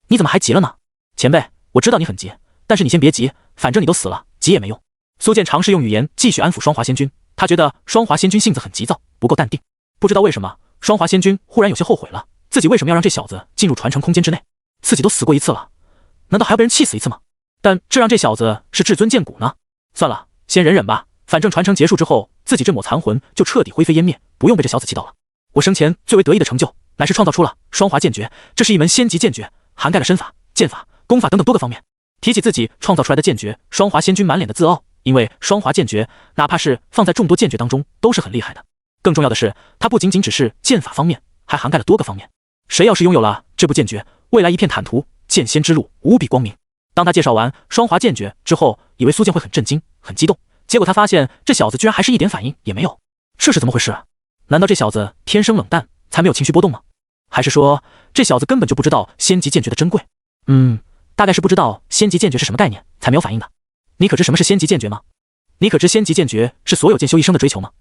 你怎么还急了呢？前辈，我知道你很急，但是你先别急，反正你都死了，急也没用。苏建尝试用语言继续安抚双华仙君，他觉得双华仙君性子很急躁，不够淡定。不知道为什么，双华仙君忽然有些后悔了，自己为什么要让这小子进入传承空间之内？自己都死过一次了，难道还要被人气死一次吗？但这让这小子是至尊剑骨呢？算了，先忍忍吧，反正传承结束之后，自己这抹残魂就彻底灰飞烟灭，不用被这小子气到了。我生前最为得意的成就，乃是创造出了双华剑诀，这是一门仙级剑诀，涵盖了身法、剑法、功法等等多个方面。提起自己创造出来的剑诀，双华仙君满脸的自傲，因为双华剑诀哪怕是放在众多剑诀当中都是很厉害的。更重要的是，它不仅仅只是剑法方面，还涵盖了多个方面。谁要是拥有了这部剑诀，未来一片坦途，剑仙之路无比光明。当他介绍完双华剑诀之后，以为苏建会很震惊、很激动，结果他发现这小子居然还是一点反应也没有。这是怎么回事啊？难道这小子天生冷淡，才没有情绪波动吗？还是说这小子根本就不知道仙级剑诀的珍贵？大概是不知道仙级剑诀是什么概念，才没有反应的。你可知什么是仙级剑诀吗？你可知仙级剑诀是所有剑修一生的追求吗？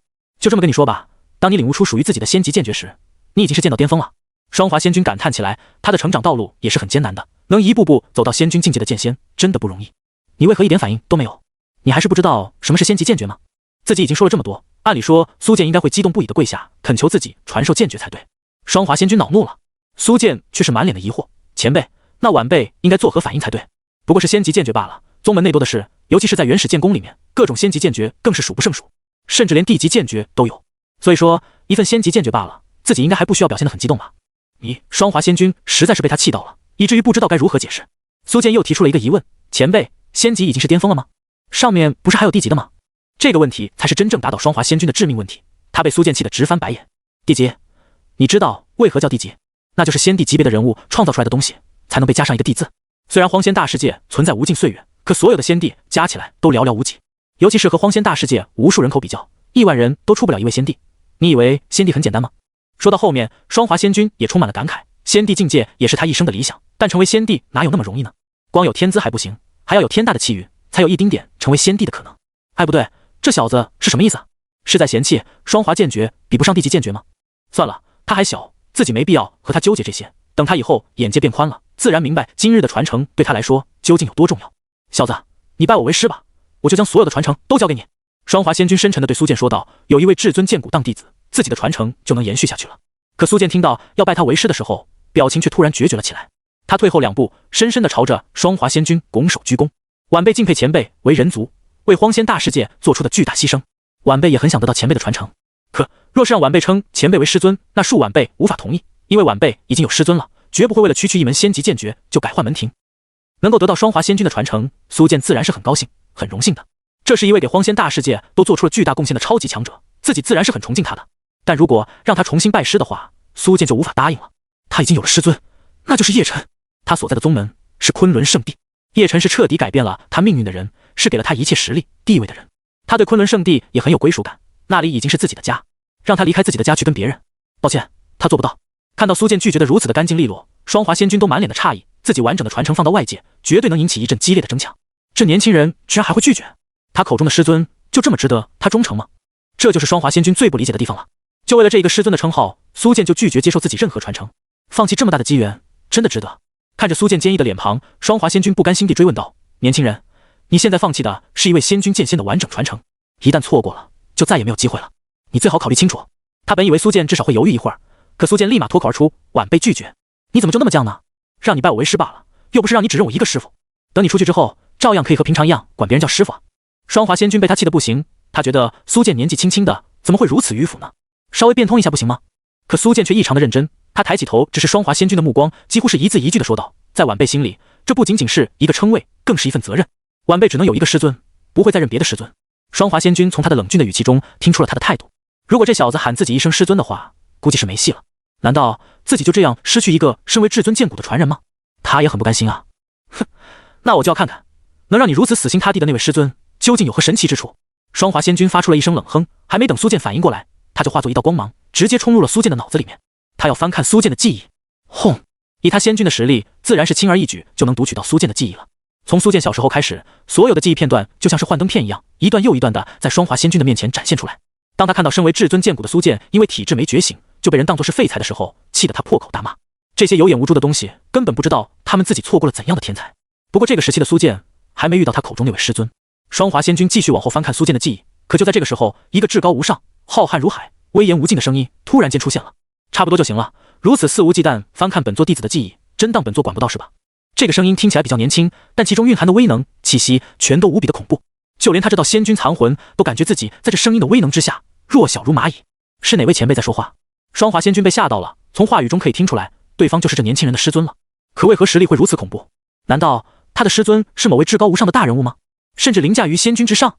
就这么跟你说吧，当你领悟出属于自己的仙级剑诀时，你已经是剑道巅峰了。双华仙君感叹起来，他的成长道路也是很艰难的，能一步步走到仙君境界的剑仙，真的不容易。你为何一点反应都没有？你还是不知道什么是仙级剑诀吗？自己已经说了这么多，按理说苏建应该会激动不已的跪下，恳求自己传授剑诀才对。双华仙君恼怒了，苏建却是满脸的疑惑：前辈，那晚辈应该作何反应才对？不过是仙级剑诀罢了，宗门内多的是，尤其是在原始剑宫里面，各种仙级剑诀更是数不胜数，甚至连地级剑诀都有。所以说，一份仙级剑诀罢了，自己应该还不需要表现得很激动吧？双华仙君实在是被他气到了，以至于不知道该如何解释。苏建又提出了一个疑问：前辈，仙级已经是巅峰了吗？上面不是还有地级的吗？这个问题才是真正打倒双华仙君的致命问题。他被苏建气得直翻白眼。地级，你知道为何叫地级？那就是仙帝级别的人物创造出来的东西才能被加上一个帝字。虽然荒仙大世界存在无尽岁月，可所有的仙帝加起来都寥寥无几，尤其是和荒仙大世界无数人口比较，1万人都出不了一位仙帝。你以为仙帝很简单吗？说到后面，双华仙君也充满了感慨，仙帝境界也是他一生的理想，但成为仙帝哪有那么容易呢？光有天资还不行，还要有天大的气运，才有一丁点成为仙帝的可能。哎，不对，这小子是什么意思？是在嫌弃双华剑诀比不上地级剑诀吗？算了，他还小，自己没必要和他纠结这些。等他以后眼界变宽了，自然明白今日的传承对他来说究竟有多重要。小子，你拜我为师吧，我就将所有的传承都交给你。双华仙君深沉地对苏剑说道，有一位至尊剑骨当弟子，自己的传承就能延续下去了。可苏剑听到要拜他为师的时候，表情却突然决绝了起来。他退后2步，深深地朝着双华仙君拱手鞠躬。晚辈敬佩前辈为人族，为荒仙大世界做出的巨大牺牲，晚辈也很想得到前辈的传承。可若是让晚辈称前辈为师尊，那恕晚辈无法同意，因为晚辈已经有师尊了，绝不会为了区区一门仙级剑诀就改换门庭。能够得到双华仙君的传承，苏剑自然是很高兴、很荣幸的。这是一位给荒仙大世界都做出了巨大贡献的超级强者，自己自然是很崇敬他的。但如果让他重新拜师的话，苏剑就无法答应了。他已经有了师尊，那就是叶辰。他所在的宗门是昆仑圣地，叶辰是彻底改变了他命运的人，是给了他一切实力、地位的人。他对昆仑圣地也很有归属感，那里已经是自己的家，让他离开自己的家去跟别人，抱歉，他做不到。看到苏剑拒绝的如此的干净利落，双华仙君都满脸的诧异，自己完整的传承放到外界，绝对能引起一阵激烈的争抢。这年轻人居然还会拒绝，他口中的师尊就这么值得他忠诚吗？这就是双华仙君最不理解的地方了。就为了这一个师尊的称号，苏剑就拒绝接受自己任何传承，放弃这么大的机缘，真的值得？看着苏剑坚毅的脸庞，双华仙君不甘心地追问道：“年轻人，你现在放弃的是一位仙君剑仙的完整传承，一旦错过了，就再也没有机会了。你最好考虑清楚。”他本以为苏剑至少会犹豫一会儿，可苏剑立马脱口而出：“晚辈拒绝。你怎么就那么犟呢？让你拜我为师罢了，又不是让你只认我一个师傅。等你出去之后，照样可以和平常一样管别人叫师傅啊。”双华仙君被他气得不行，他觉得苏剑年纪轻轻的，怎么会如此迂腐呢？稍微变通一下不行吗？可苏剑却异常的认真，他抬起头，直视双华仙君的目光，几乎是一字一句的说道：“在晚辈心里，这不仅仅是一个称谓，更是一份责任。晚辈只能有一个师尊，不会再认别的师尊。”双华仙君从他的冷峻的语气中听出了他的态度。如果这小子喊自己一声师尊的话，估计是没戏了。难道自己就这样失去一个身为至尊剑骨的传人吗？他也很不甘心啊。哼，那我就要看看，能让你如此死心塌地的那位师尊究竟有何神奇之处。双华仙君发出了一声冷哼，还没等苏剑反应过来，他就化作一道光芒，直接冲入了苏剑的脑子里面。他要翻看苏剑的记忆。轰！以他仙君的实力，自然是轻而易举就能读取到苏剑的记忆了。从苏剑小时候开始，所有的记忆片段就像是幻灯片一样，一段又一段的在双华仙君的面前展现出来。当他看到身为至尊剑骨的苏剑因为体质没觉醒就被人当作是废材的时候，气得他破口大骂。这些有眼无珠的东西根本不知道他们自己错过了怎样的天才。不过这个时期的苏剑还没遇到他口中那位师尊。双华仙君继续往后翻看苏剑的记忆，可就在这个时候，一个至高无上、浩瀚如海、威严无尽的声音突然间出现了。差不多就行了，如此肆无忌惮翻看本座弟子的记忆，真当本座管不到是吧？这个声音听起来比较年轻，但其中蕴含的威能、气息全都无比的恐怖，就连他这道仙君残魂都感觉自己在这声音的威能之下弱小如蚂蚁。是哪位前辈在说话？双华仙君被吓到了，从话语中可以听出来，对方就是这年轻人的师尊了。可为何实力会如此恐怖？难道他的师尊是某位至高无上的大人物吗？甚至凌驾于仙君之上？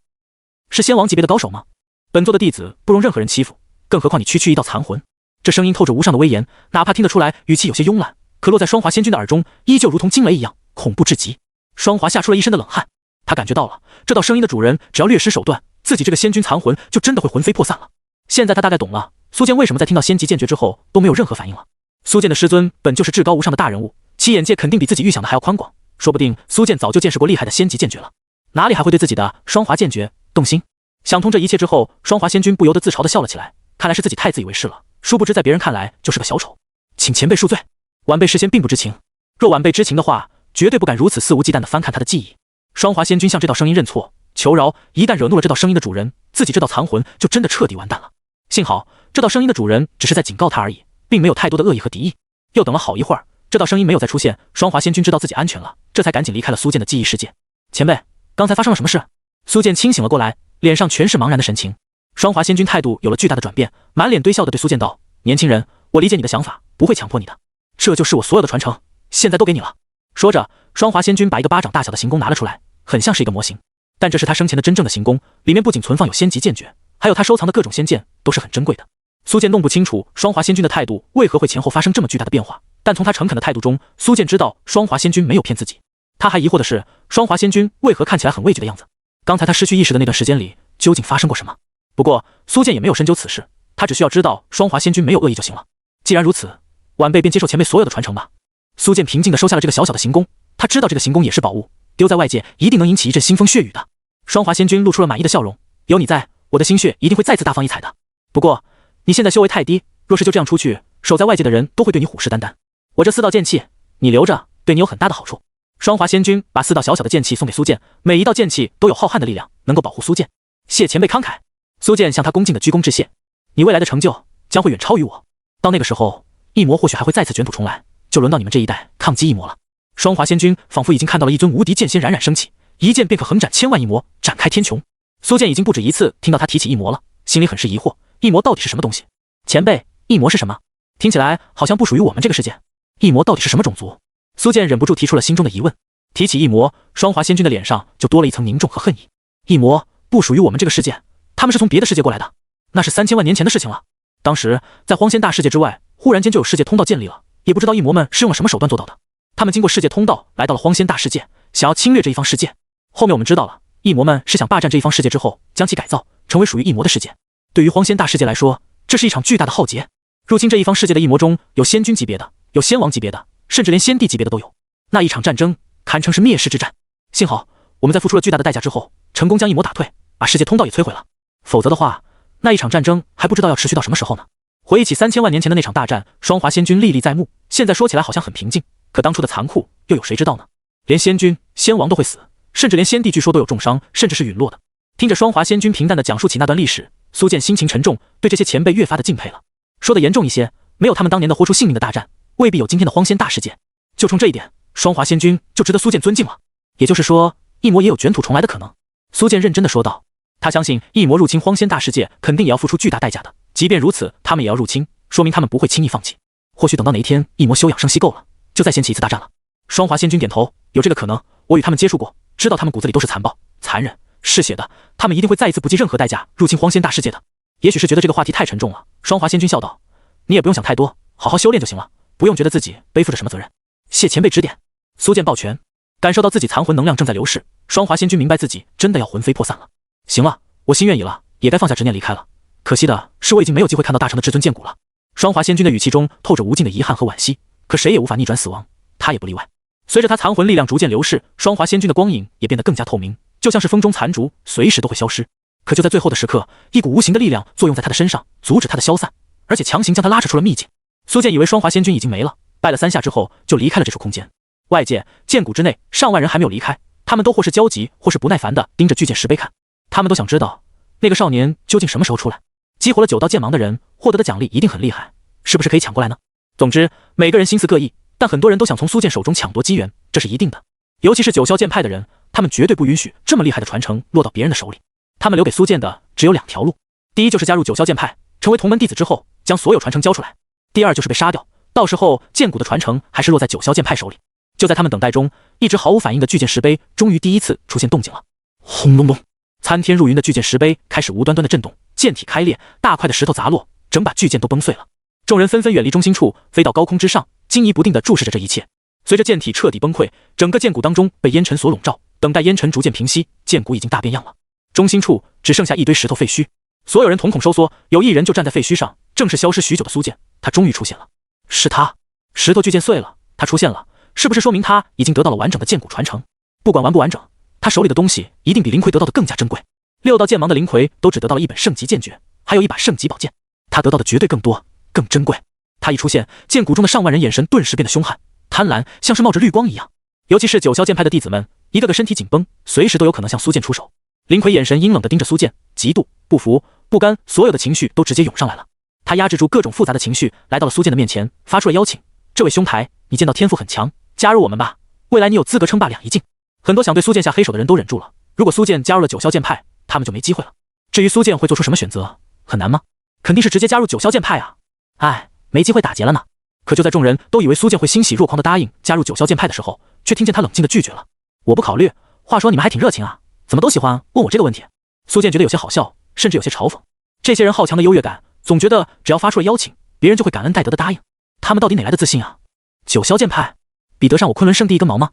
是仙王级别的高手吗？本座的弟子不容任何人欺负，更何况你区区一道残魂。这声音透着无上的威严，哪怕听得出来语气有些慵懒，可落在双华仙君的耳中，依旧如同惊雷一样，恐怖至极。双华吓出了一身的冷汗，他感觉到了这道声音的主人只要略施手段，自己这个仙君残魂就真的会魂飞魄散了。现在他大概懂了苏剑为什么在听到仙级剑诀之后都没有任何反应了。苏剑的师尊本就是至高无上的大人物，其眼界肯定比自己预想的还要宽广，说不定苏剑早就见识过厉害的仙级剑诀了，哪里还会对自己的双华剑诀动心？想通这一切之后，双华仙君不由得自嘲地笑了起来，看来是自己太自以为是了，殊不知在别人看来就是个小丑。请前辈恕罪，晚辈事先并不知情，若晚辈知情的话，绝对不敢如此肆无忌惮地翻看他的记忆。双华仙君向这道声音认错求饶，一旦惹怒了这道声音的主人，自己这道残魂就真的彻底完蛋了。幸好这道声音的主人只是在警告他而已，并没有太多的恶意和敌意。又等了好一会儿，这道声音没有再出现，双华仙君知道自己安全了，这才赶紧离开了苏剑的记忆世界。前辈，刚才发生了什么事？苏剑清醒了过来，脸上全是茫然的神情。双华仙君态度有了巨大的转变，满脸堆笑的对苏剑道：“年轻人，我理解你的想法，不会强迫你的。这就是我所有的传承，现在都给你了。”说着，双华仙君把一个巴掌大小的行宫拿了出来，很像是一个模型，但这是他生前的真正的行宫，里面不仅存放有仙级剑诀，还有他收藏的各种仙剑，都是很珍贵的。苏剑弄不清楚双华仙君的态度为何会前后发生这么巨大的变化，但从他诚恳的态度中，苏剑知道双华仙君没有骗自己。他还疑惑的是，双华仙君为何看起来很畏惧的样子？刚才他失去意识的那段时间里，究竟发生过什么？不过苏剑也没有深究此事，他只需要知道双华仙君没有恶意就行了。既然如此，晚辈便接受前辈所有的传承吧。苏剑平静地收下了这个小小的行宫，他知道这个行宫也是宝物，丢在外界一定能引起一阵腥风血雨的。双华仙君露出了满意的笑容，有你在，我的心血一定会再次大放异彩的。不过你现在修为太低，若是就这样出去，守在外界的人都会对你虎视眈眈。我这4道剑气，你留着，对你有很大的好处。双华仙君把4道小小的剑气送给苏剑，每一道剑气都有浩瀚的力量，能够保护苏剑。谢前辈慷慨。苏剑向他恭敬的鞠躬致谢。你未来的成就将会远超于我，到那个时候，异魔或许还会再次卷土重来，就轮到你们这一代抗击异魔了。双华仙君仿佛已经看到了一尊无敌剑仙冉冉升起，一剑便可横斩千万异魔，展开天穹。苏剑已经不止一次听到他提起异魔了，心里很是疑惑，异魔到底是什么东西？前辈，异魔是什么？听起来好像不属于我们这个世界。异魔到底是什么种族？苏剑忍不住提出了心中的疑问。提起异魔，双华仙君的脸上就多了一层凝重和恨意。异魔不属于我们这个世界，他们是从别的世界过来的，那是3000万年前的事情了。当时在荒仙大世界之外，忽然间就有世界通道建立了，也不知道异魔们是用了什么手段做到的。他们经过世界通道来到了荒仙大世界，想要侵略这一方世界。后面我们知道了，异魔们是想霸占这一方世界之后，将其改造成为属于异魔的世界。对于荒仙大世界来说，这是一场巨大的浩劫。入侵这一方世界的异魔中有仙君级别的，有仙王级别的，甚至连仙帝级别的都有。那一场战争堪称是灭世之战。幸好我们在付出了巨大的代价之后，成功将异魔打退，把世界通道也摧毁了。否则的话，那一场战争还不知道要持续到什么时候呢。回忆起3000万年前的那场大战，双华仙君历历在目。现在说起来好像很平静，可当初的残酷又有谁知道呢？连仙君、仙王都会死，甚至连仙帝据说都有重伤，甚至是陨落的。听着双华仙君平淡地讲述起那段历史，苏剑心情沉重，对这些前辈越发的敬佩了。说的严重一些，没有他们当年的豁出性命的大战，未必有今天的荒仙大世界。就冲这一点，双华仙君就值得苏剑尊敬了。也就是说，异魔也有卷土重来的可能。苏剑认真地说道。他相信异魔入侵荒仙大世界肯定也要付出巨大代价的，即便如此，他们也要入侵，说明他们不会轻易放弃。或许等到哪一天异魔休养生息够了，就再掀起一次大战了。双华仙君点头，有这个可能。我与他们接触过，知道他们骨子里都是残暴、残忍、嗜血的，他们一定会再一次不计任何代价入侵荒仙大世界的。也许是觉得这个话题太沉重了，双华仙君笑道：你也不用想太多，好好修炼就行了，不用觉得自己背负着什么责任。谢前辈指点。苏剑抱拳，感受到自己残魂能量正在流逝，双华仙君明白自己真的要魂飞魄散了。行了，我心愿已了，也该放下执念离开了。可惜的是，我已经没有机会看到大成的至尊剑骨了。双华仙君的语气中透着无尽的遗憾和惋惜，可谁也无法逆转死亡，他也不例外。随着他残魂力量逐渐流逝，双华仙君的光影也变得更加透明，就像是风中残烛，随时都会消失。可就在最后的时刻，一股无形的力量作用在他的身上，阻止他的消散，而且强行将他拉扯出了秘境。苏剑以为双华仙君已经没了，拜了3下之后就离开了这处空间。外界剑谷之内上万人还没有离开，他们都或是焦急，或是不耐烦地盯着巨剑石碑看。他们都想知道那个少年究竟什么时候出来。激活了9道剑芒的人获得的奖励一定很厉害，是不是可以抢过来呢？总之，每个人心思各异，但很多人都想从苏剑手中抢夺机缘，这是一定的。尤其是9霄剑派的人，他们绝对不允许这么厉害的传承落到别人的手里。他们留给苏剑的只有2条路，第一就是加入9霄剑派，成为同门弟子之后，将所有传承交出来；第二就是被杀掉，到时候剑骨的传承还是落在9霄剑派手里。就在他们等待中，一直毫无反应的巨剑石碑终于第一次出现动静了。轰隆隆，参天入云的巨剑石碑开始无端端的震动，剑体开裂，大块的石头砸落，整把巨剑都崩碎了。众人纷纷远离中心处，飞到高空之上，惊疑不定地注视着这一切。随着剑体彻底崩溃，整个剑骨当中被烟尘所笼罩，等待烟尘逐渐平息，剑骨已经大变样了。中心处只剩下一堆石头废墟，所有人瞳孔收缩，有一人就站在废墟上，正是消失许久的苏剑，他终于出现了。是他，石头巨剑碎了，他出现了，是不是说明他已经得到了完整的剑骨传承？不管完不完整，他手里的东西一定比灵魁得到的更加珍贵。6道剑芒的灵魁都只得到了一本圣级剑诀，还有一把圣级宝剑，他得到的绝对更多，更珍贵。他一出现，剑谷中的上万人眼神顿时变得凶悍、贪婪，像是冒着绿光一样。尤其是9霄剑派的弟子们，一个个身体紧绷，随时都有可能向苏剑出手。灵魁眼神阴冷地盯着苏剑，嫉妒、不服、不甘，所有的情绪都直接涌上来了。他压制住各种复杂的情绪，来到了苏剑的面前，发出了邀请：这位兄台，你剑道天赋很强，加入我们吧，未来你有资格称霸两仪境。很多想对苏剑下黑手的人都忍住了，如果苏剑加入了9霄剑派，他们就没机会了。至于苏剑会做出什么选择，很难吗？肯定是直接加入9霄剑派啊！哎，没机会打劫了呢。可就在众人都以为苏剑会欣喜若狂地答应加入9霄剑派的时候，却听见他冷静地拒绝了：我不考虑。话说你们还挺热情啊，怎么都喜欢问我这个问题？苏剑觉得有些好笑，甚至有些嘲讽。这些人好强的优越感，总觉得只要发出了邀请，别人就会感恩戴德的答应。他们到底哪来的自信啊？9霄剑派比得上我昆仑圣地一根毛吗？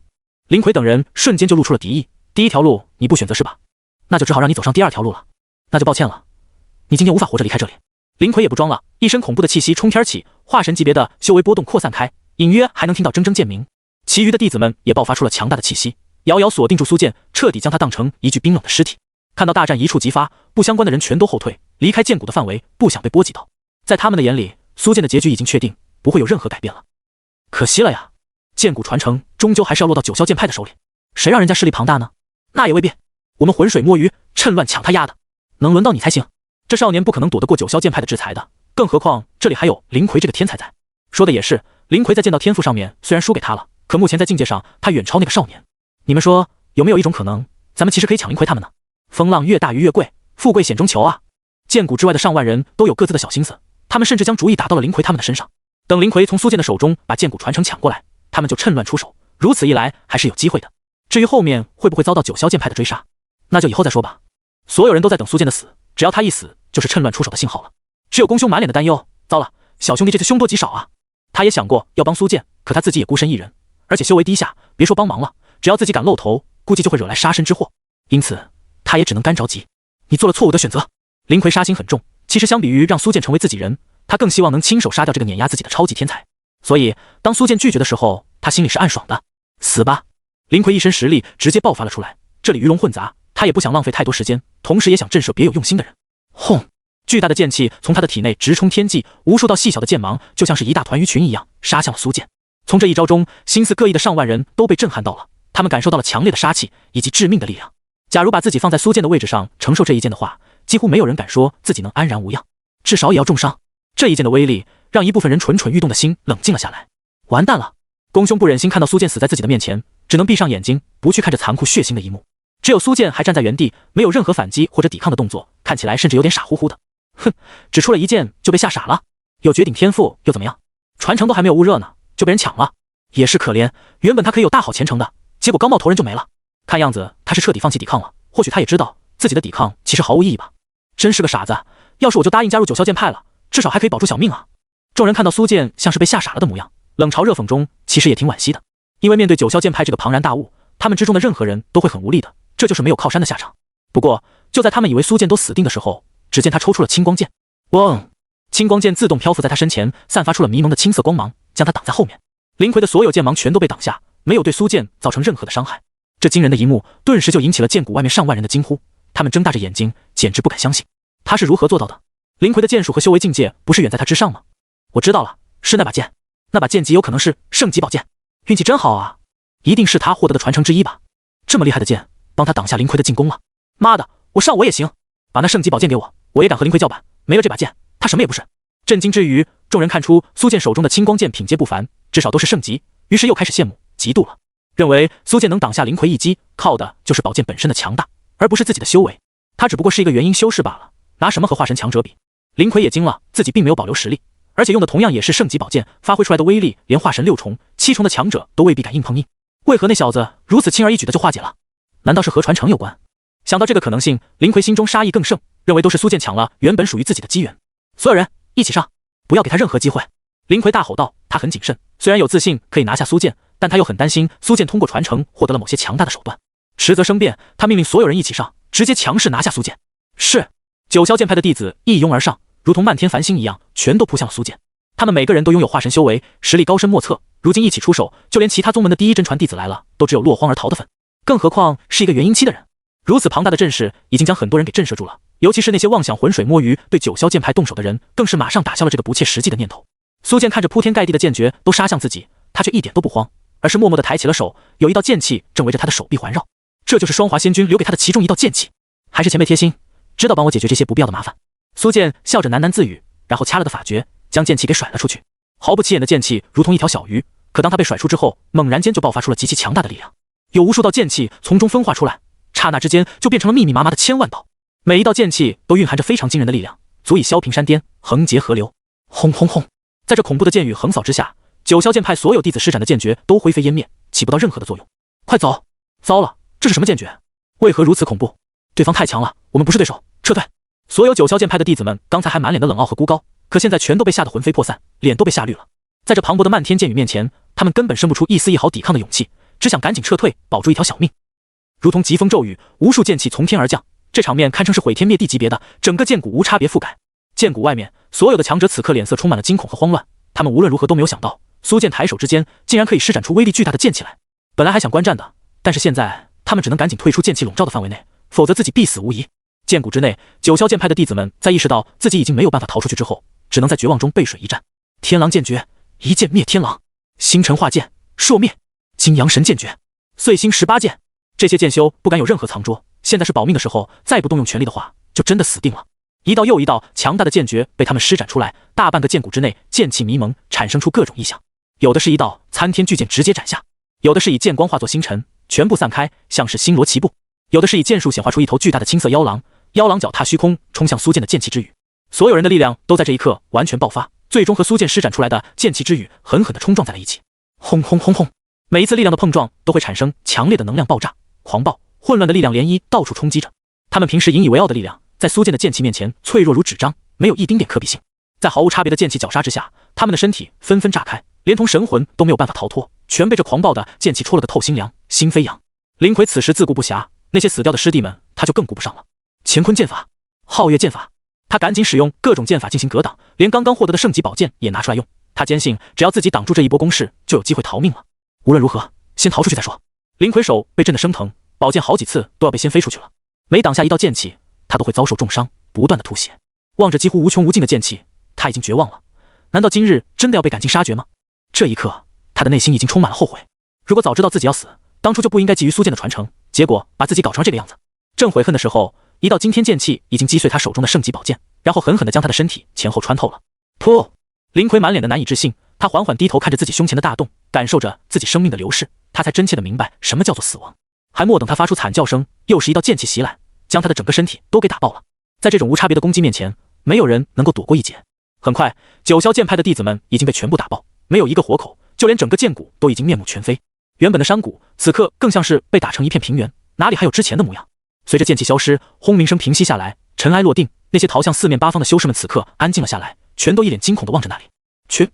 林奎等人瞬间就露出了敌意。第一条路你不选择是吧？那就只好让你走上第2条路了。那就抱歉了，你今天无法活着离开这里。林奎也不装了，一身恐怖的气息冲天起，化神级别的修为波动扩散开，隐约还能听到铮铮剑鸣。其余的弟子们也爆发出了强大的气息，遥遥锁定住苏剑，彻底将他当成一具冰冷的尸体。看到大战一触即发，不相关的人全都后退，离开剑谷的范围，不想被波及到。在他们的眼里，苏剑的结局已经确定，不会有任何改变了。可惜了呀，剑谷传承终究还是要落到九霄剑派的手里，谁让人家势力庞大呢？那也未必，我们浑水摸鱼，趁乱抢他丫的，能轮到你才行。这少年不可能躲得过九霄剑派的制裁的，更何况这里还有林奎这个天才在。说的也是，林奎在剑道天赋上面虽然输给他了，可目前在境界上他远超那个少年。你们说有没有一种可能，咱们其实可以抢林奎他们呢？风浪越大鱼越贵，富贵险中求啊！剑谷之外的上万人都有各自的小心思，他们甚至将主意打到了林奎他们的身上。等林奎从苏剑的手中把剑谷传承抢过来，他们就趁乱出手，如此一来还是有机会的。至于后面会不会遭到九霄剑派的追杀，那就以后再说吧。所有人都在等苏剑的死，只要他一死，就是趁乱出手的信号了。只有公兄满脸的担忧，糟了，小兄弟这次凶多吉少啊！他也想过要帮苏剑，可他自己也孤身一人，而且修为低下，别说帮忙了，只要自己敢露头，估计就会惹来杀身之祸。因此，他也只能干着急。你做了错误的选择。林奎杀心很重，其实相比于让苏剑成为自己人，他更希望能亲手杀掉这个碾压自己的超级天才。所以，当苏剑拒绝的时候，他心里是暗爽的。死吧！林奎一身实力直接爆发了出来，这里鱼龙混杂，他也不想浪费太多时间，同时也想震慑别有用心的人。轰！巨大的剑气从他的体内直冲天际，无数道细小的剑芒就像是一大团鱼群一样杀向了苏剑。从这一招中，心思各异的上万人都被震撼到了，他们感受到了强烈的杀气以及致命的力量。假如把自己放在苏剑的位置上承受这一剑的话，几乎没有人敢说自己能安然无恙，至少也要重伤。这一剑的威力让一部分人蠢蠢欲动的心冷静了下来。完蛋了！公兄不忍心看到苏剑死在自己的面前，只能闭上眼睛，不去看这残酷血腥的一幕。只有苏剑还站在原地，没有任何反击或者抵抗的动作，看起来甚至有点傻乎乎的。哼，只出了一剑就被吓傻了？有绝顶天赋又怎么样？传承都还没有捂热呢，就被人抢了，也是可怜。原本他可以有大好前程的，结果刚冒头人就没了。看样子他是彻底放弃抵抗了，或许他也知道自己的抵抗其实毫无意义吧。真是个傻子，要是我就答应加入九霄剑派了，至少还可以保住小命啊。众人看到苏剑像是被吓傻了的模样，冷嘲热讽中其实也挺惋惜的，因为面对九霄剑派这个庞然大物，他们之中的任何人都会很无力的，这就是没有靠山的下场。不过就在他们以为苏剑都死定的时候，只见他抽出了青光剑，嗡！青光剑自动漂浮在他身前，散发出了迷蒙的青色光芒，将他挡在后面。林奎的所有剑芒全都被挡下，没有对苏剑造成任何的伤害。这惊人的一幕顿时就引起了剑谷外面上万人的惊呼，他们睁大着眼睛，简直不敢相信，他是如何做到的？林奎的剑术和修为境界不是远在他之上吗？我知道了，是那把剑，那把剑极有可能是圣级宝剑，运气真好啊！一定是他获得的传承之一吧？这么厉害的剑，帮他挡下林奎的进攻了。妈的，我上我也行，把那圣级宝剑给我，我也敢和林奎叫板。没了这把剑，他什么也不是。震惊之余，众人看出苏剑手中的青光剑品阶不凡，至少都是圣级，于是又开始羡慕、嫉妒了，认为苏剑能挡下林奎一击，靠的就是宝剑本身的强大，而不是自己的修为。他只不过是一个元婴修士罢了，拿什么和化神强者比？林奎也惊了，自己并没有保留实力，而且用的同样也是圣级宝剑，发挥出来的威力连化神6重、7重的强者都未必敢硬碰硬。为何那小子如此轻而易举的就化解了？难道是和传承有关？想到这个可能性，林奎心中杀意更盛，认为都是苏剑抢了原本属于自己的机缘。所有人一起上，不要给他任何机会！林奎大吼道。他很谨慎，虽然有自信可以拿下苏剑，但他又很担心苏剑通过传承获得了某些强大的手段。迟则生变，他命令所有人一起上，直接强势拿下苏剑。是，九霄剑派的弟子一拥而上，如同漫天繁星一样，全都扑向了苏剑。他们每个人都拥有化神修为，实力高深莫测，如今一起出手，就连其他宗门的第一真传弟子来了，都只有落荒而逃的份，更何况是一个元婴期的人。如此庞大的阵势已经将很多人给震慑住了，尤其是那些妄想浑水摸鱼对九霄剑派动手的人，更是马上打消了这个不切实际的念头。苏剑看着铺天盖地的剑诀都杀向自己，他却一点都不慌，而是默默地抬起了手，有一道剑气正围着他的手臂环绕，这就是双华仙君留给他的其中一道剑气。还是前辈贴心，知道帮我解决这些不必要的麻烦。苏剑笑着喃喃自语，然后掐了个法诀，将剑气给甩了出去。毫不起眼的剑气如同一条小鱼，可当他被甩出之后，猛然间就爆发出了极其强大的力量，有无数道剑气从中分化出来，刹那之间就变成了密密麻麻的千万道，每一道剑气都蕴含着非常惊人的力量，足以削平山巅，横截河流。轰轰轰！在这恐怖的剑雨横扫之下，九霄剑派所有弟子施展的剑诀都灰飞烟灭，起不到任何的作用。快走！糟了，这是什么剑诀？为何如此恐怖？对方太强了，我们不是对手，撤退！所有九霄剑派的弟子们刚才还满脸的冷傲和孤高，可现在全都被吓得魂飞魄散，脸都被吓绿了。在这磅礴的漫天剑雨面前，他们根本生不出一丝一毫抵抗的勇气，只想赶紧撤退，保住一条小命。如同疾风骤雨，无数剑气从天而降，这场面堪称是毁天灭地级别的，整个剑谷无差别覆盖。剑谷外面，所有的强者此刻脸色充满了惊恐和慌乱，他们无论如何都没有想到，苏剑抬手之间竟然可以施展出威力巨大的剑气来。本来还想观战的，但是现在他们只能赶紧退出剑气笼罩的范围内，否则自己必死无疑。剑谷之内，九霄剑派的弟子们在意识到自己已经没有办法逃出去之后，只能在绝望中背水一战。天狼剑诀，一剑灭天狼；星辰化剑，朔灭；金阳神剑诀，碎星18剑。这些剑修不敢有任何藏拙，现在是保命的时候，再不动用全力的话，就真的死定了。一道又一道强大的剑诀被他们施展出来，大半个剑谷之内剑气迷蒙，产生出各种异象。有的是一道参天巨剑直接斩下，有的是以剑光化作星辰，全部散开，像是星罗棋布；有的是以剑术显化出一头巨大的青色妖狼，妖狼脚踏虚空，冲向苏剑的剑气之雨。所有人的力量都在这一刻完全爆发，最终和苏剑施展出来的剑气之雨狠狠地冲撞在了一起。轰轰轰轰！每一次力量的碰撞都会产生强烈的能量爆炸，狂暴混乱的力量涟漪到处冲击着。他们平时引以为傲的力量，在苏剑的剑气面前脆弱如纸张，没有一丁点可比性。在毫无差别的剑气绞杀之下，他们的身体纷纷炸开，连同神魂都没有办法逃脱，全被这狂暴的剑气戳了个透心凉，心飞扬。林奎此时自顾不暇，那些死掉的师弟们他就更顾不上了。乾坤剑法，皓月剑法，他赶紧使用各种剑法进行格挡，连刚刚获得的圣级宝剑也拿出来用。他坚信只要自己挡住这一波攻势，就有机会逃命了。无论如何，先逃出去再说。林奎手被震得生疼，宝剑好几次都要被掀飞出去了。每挡下一道剑气，他都会遭受重伤，不断的吐血。望着几乎无穷无尽的剑气，他已经绝望了。难道今日真的要被赶尽杀绝吗？这一刻，他的内心已经充满了后悔。如果早知道自己要死，当初就不应该急于苏剑的传承，结果把自己搞成这个样子。正悔恨的时候，一道惊天剑气已经击碎他手中的圣级宝剑，然后狠狠地将他的身体前后穿透了。噗！林奎满脸的难以置信，他缓缓低头看着自己胸前的大洞，感受着自己生命的流逝，他才真切地明白什么叫做死亡。还没等他发出惨叫声，又是一道剑气袭来，将他的整个身体都给打爆了。在这种无差别的攻击面前，没有人能够躲过一劫。很快，九霄剑派的弟子们已经被全部打爆，没有一个活口，就连整个剑谷都已经面目全非。原本的山谷，此刻更像是被打成一片平原，哪里还有之前的模样？随着剑气消失，轰鸣声平息下来，尘埃落定，那些逃向四面八方的修士们此刻安静了下来，全都一脸惊恐地望着那里。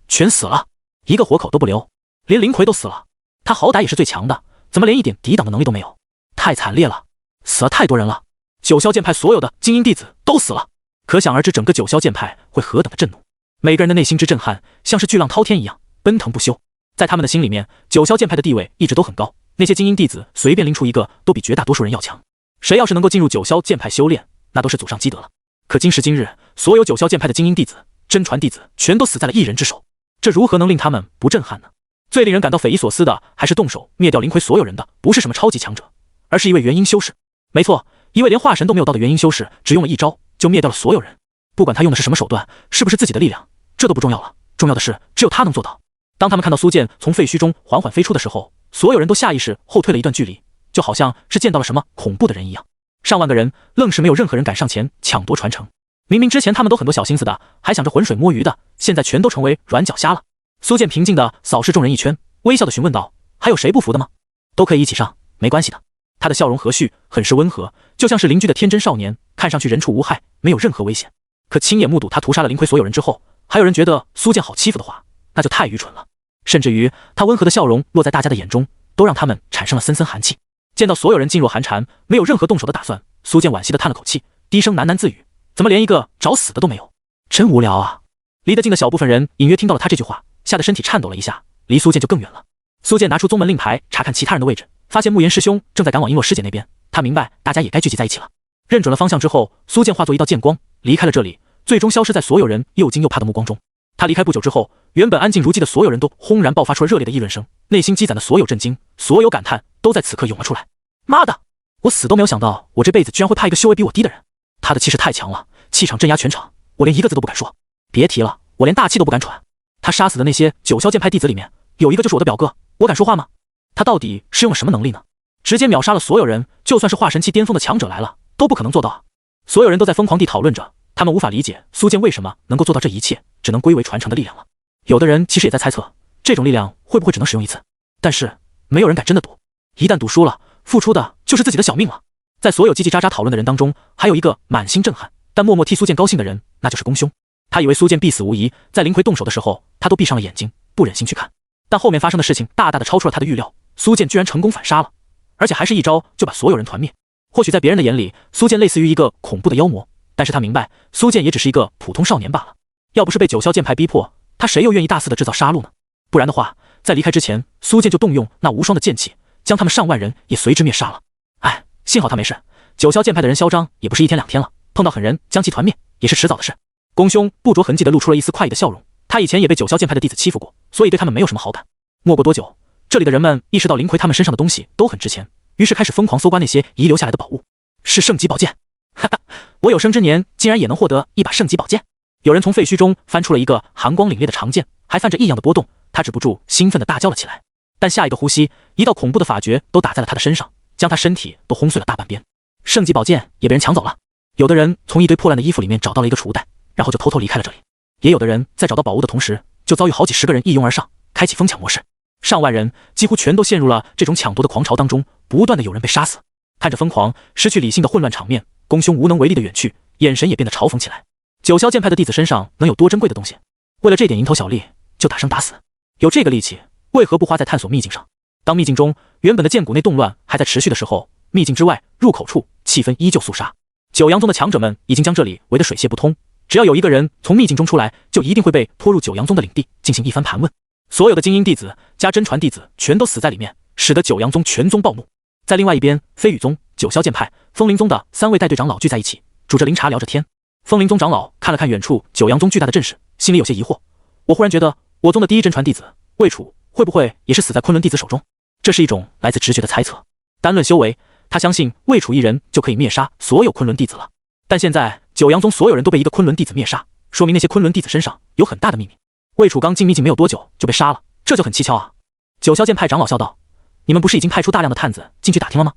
全死了，一个活口都不留，连林奎都死了。他好歹也是最强的，怎么连一点抵挡的能力都没有？太惨烈了，死了太多人了。九霄剑派所有的精英弟子都死了，可想而知整个九霄剑派会何等的震怒。每个人的内心之震撼，像是巨浪滔天一样奔腾不休。在他们的心里面，九霄剑派的地位一直都很高，那些精英弟子随便拎出一个，都比绝大多数人要强。谁要是能够进入九霄剑派修炼，那都是祖上积德了。可今时今日，所有九霄剑派的精英弟子、真传弟子全都死在了一人之手，这如何能令他们不震撼呢？最令人感到匪夷所思的，还是动手灭掉林奎所有人的，不是什么超级强者，而是一位元婴修士。没错，一位连化神都没有到的元婴修士，只用了一招就灭掉了所有人。不管他用的是什么手段，是不是自己的力量，这都不重要了，重要的是只有他能做到。当他们看到苏剑从废墟中缓缓飞出的时候，所有人都下意识后退了一段距离，就好像是见到了什么恐怖的人一样。上万个人愣是没有任何人敢上前抢夺传承。明明之前他们都很多小心思的，还想着浑水摸鱼的，现在全都成为软脚虾了。苏剑平静地扫视众人一圈，微笑地询问道：“还有谁不服的吗？都可以一起上，没关系的。”他的笑容和煦，很是温和，就像是邻居的天真少年，看上去人畜无害，没有任何危险。可亲眼目睹他屠杀了林奎所有人之后，还有人觉得苏剑好欺负的话，那就太愚蠢了。甚至于他温和的笑容落在大家的眼中，都让他们产生了森森寒气。见到所有人噤若寒蝉，没有任何动手的打算，苏剑惋惜地叹了口气，低声喃喃自语：“怎么连一个找死的都没有？真无聊啊！”离得近的小部分人隐约听到了他这句话，吓得身体颤抖了一下，离苏剑就更远了。苏剑拿出宗门令牌查看其他人的位置，发现慕言师兄正在赶往璎珞师姐那边，他明白大家也该聚集在一起了。认准了方向之后，苏剑化作一道剑光离开了这里，最终消失在所有人又惊又怕的目光中。他离开不久之后，原本安静如鸡的所有人都轰然爆发出了热烈的议论声，内心积攒的所有震惊、所有感叹都在此刻涌了出来。妈的，我死都没有想到，我这辈子居然会怕一个修为比我低的人。他的气势太强了，气场镇压全场，我连一个字都不敢说。别提了，我连大气都不敢喘。他杀死的那些九霄剑派弟子里面，有一个就是我的表哥，我敢说话吗？他到底是用了什么能力呢？直接秒杀了所有人，就算是化神期巅峰的强者来了，都不可能做到啊！所有人都在疯狂地讨论着，他们无法理解苏剑为什么能够做到这一切，只能归为传承的力量了。有的人其实也在猜测，这种力量会不会只能使用一次？但是没有人敢真的赌，一旦赌输了，付出的就是自己的小命了。在所有叽叽喳喳讨论的人当中，还有一个满心震撼，但默默替苏剑高兴的人，那就是宫兄。他以为苏剑必死无疑，在林奎动手的时候，他都闭上了眼睛，不忍心去看。但后面发生的事情大大的超出了他的预料，苏剑居然成功反杀了，而且还是一招就把所有人团灭。或许在别人的眼里，苏剑类似于一个恐怖的妖魔，但是他明白，苏剑也只是一个普通少年罢了。要不是被九霄剑派逼迫，他谁又愿意大肆的制造杀戮呢？不然的话，在离开之前，苏剑就动用那无双的剑气，将他们上万人也随之灭杀了。哎，幸好他没事，九霄剑派的人嚣张也不是一天两天了，碰到狠人将其团灭也是迟早的事。宫兄不着痕迹地露出了一丝快意的笑容，他以前也被九霄剑派的弟子欺负过，所以对他们没有什么好感。没过多久，这里的人们意识到林奎他们身上的东西都很值钱，于是开始疯狂搜刮那些遗留下来的宝物。是圣级宝剑，哈哈，我有生之年竟然也能获得一把圣级宝剑！有人从废墟中翻出了一个寒光凛冽的长剑，还泛着异样的波动，他止不住兴奋地大叫了起来。但下一个呼吸，一道恐怖的法诀都打在了他的身上，将他身体都轰碎了大半边。圣级宝剑也被人抢走了。有的人从一堆破烂的衣服里面找到了一个储物袋，然后就偷偷离开了这里。也有的人在找到宝物的同时，就遭遇好几十个人一拥而上，开启疯抢模式。上万人几乎全都陷入了这种抢夺的狂潮当中，不断的有人被杀死。看着疯狂、失去理性的混乱场面，宫兄无能为力的远去，眼神也变得嘲讽起来。九霄剑派的弟子身上能有多珍贵的东西？为了这点蝇头小利，就打生打死？有这个力气，为何不花在探索秘境上？当秘境中原本的剑谷内动乱还在持续的时候，秘境之外入口处气氛依旧肃杀。九阳宗的强者们已经将这里围得水泄不通，只要有一个人从秘境中出来，就一定会被拖入九阳宗的领地进行一番盘问。所有的精英弟子加真传弟子全都死在里面，使得九阳宗全宗暴怒。在另外一边，飞羽宗、九霄剑派、风灵宗的3位带队长老聚在一起，煮着灵茶聊着天。风灵宗长老看了看远处九阳宗巨大的阵势，心里有些疑惑。我忽然觉得，我宗的第一真传弟子魏楚会不会也是死在昆仑弟子手中？这是一种来自直觉的猜测。单论修为，他相信魏楚一人就可以灭杀所有昆仑弟子了。但现在九阳宗所有人都被一个昆仑弟子灭杀，说明那些昆仑弟子身上有很大的秘密。魏楚刚进秘境没有多久就被杀了，这就很蹊跷啊。九霄剑派长老笑道：“你们不是已经派出大量的探子进去打听了吗？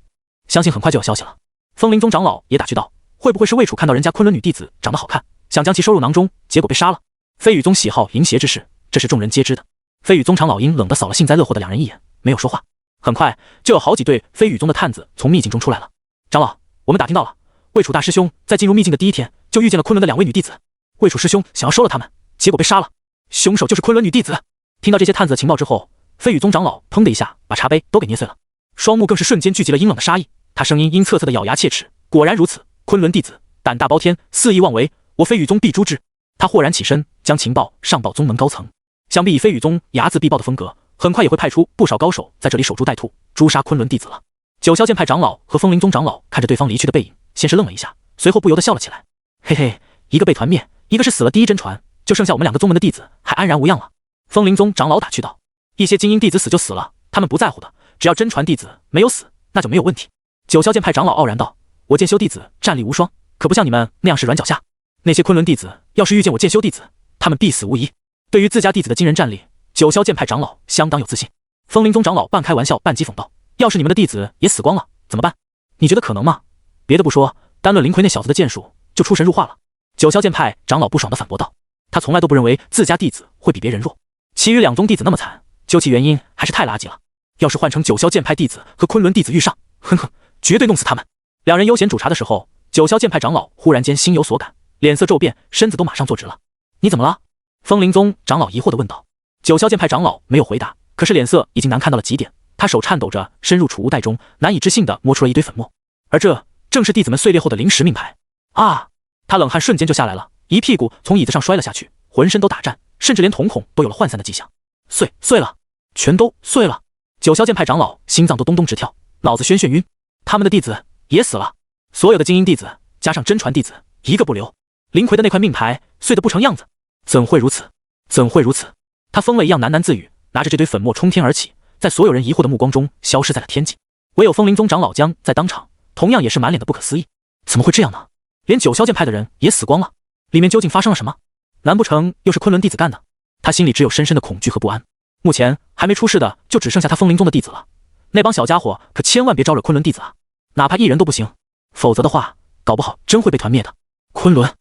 相信很快就有消息了。”风灵宗长老也打趣道：“会不会是魏楚看到人家昆仑女弟子长得好看，想将其收入囊中，结果被杀了？”飞羽宗喜好淫邪之事，这是众人皆知的。飞羽宗长老鹰冷地扫了幸灾乐祸的两人一眼，没有说话。很快就有好几队飞羽宗的探子从秘境中出来了。长老，我们打听到了，魏楚大师兄在进入秘境的第一天就遇见了昆仑的2位女弟子，魏楚师兄想要收了他们，结果被杀了，凶手就是昆仑女弟子。听到这些探子的情报之后，飞羽宗长老砰的一下把茶杯都给捏碎了，双目更是瞬间聚集了阴冷的杀意。他声音阴恻恻的咬牙切齿：“果然如此，昆仑弟子胆大包天，肆意妄为，我飞羽宗必诛之。”他豁然起身，将情报上报宗门高层。想必以飞羽宗睚眦必报的风格，很快也会派出不少高手在这里守株待兔，诛杀昆仑弟子了。九霄剑派长老和风灵宗长老看着对方离去的背影，先是愣了一下，随后不由得笑了起来。嘿嘿，一个被团灭，一个是死了第一真传，就剩下我们2个宗门的弟子还安然无恙了。风灵宗长老打趣道：“一些精英弟子死就死了，他们不在乎的，只要真传弟子没有死，那就没有问题。”九霄剑派长老傲然道：“我剑修弟子战力无双，可不像你们那样是软脚下。那些昆仑弟子要是遇见我剑修弟子，他们必死无疑。”对于自家弟子的惊人战力，九霄剑派长老相当有自信。风灵宗长老半开玩笑半讥讽道：“要是你们的弟子也死光了怎么办？你觉得可能吗？别的不说，单论林奎那小子的剑术就出神入化了。”九霄剑派长老不爽地反驳道：“他从来都不认为自家弟子会比别人弱，其余2宗弟子那么惨，究其原因还是太垃圾了。要是换成九霄剑派弟子和昆仑弟子遇上，哼哼，绝对弄死他们。”2人悠闲煮茶的时候，九霄剑派长老忽然间心有所感，脸色骤变，身子都马上坐直了。“你怎么了？”风灵宗长老疑惑地问道。九霄剑派长老没有回答，可是脸色已经难看到了极点，他手颤抖着伸入储物袋中，难以置信地摸出了一堆粉末，而这正是弟子们碎裂后的灵石命牌啊！他冷汗瞬间就下来了，一屁股从椅子上摔了下去，浑身都打颤，甚至连瞳孔都有了涣散的迹象。碎了，全都碎了！九霄剑派长老心脏都咚咚直跳，脑子眩晕，他们的弟子也死了，所有的精英弟子加上真传弟子一个不留，林奎的那块命牌碎得不成样子。怎会如此？怎会如此？他疯了一样喃喃自语，拿着这堆粉末冲天而起，在所有人疑惑的目光中消失在了天际。唯有风灵宗长老姜在当场，同样也是满脸的不可思议。怎么会这样呢？连九霄剑派的人也死光了，里面究竟发生了什么？难不成又是昆仑弟子干的？他心里只有深深的恐惧和不安。目前还没出事的就只剩下他风灵宗的弟子了，那帮小家伙可千万别招惹昆仑弟子啊，哪怕1人都不行，否则的话搞不好真会被团灭的。昆仑，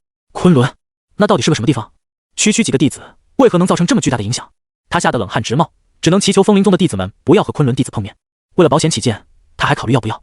那到底是个什么地方？区几个弟子为何能造成这么巨大的影响？他吓得冷汗直冒，只能祈求风灵宗的弟子们不要和昆仑弟子碰面。为了保险起见，他还考虑要不要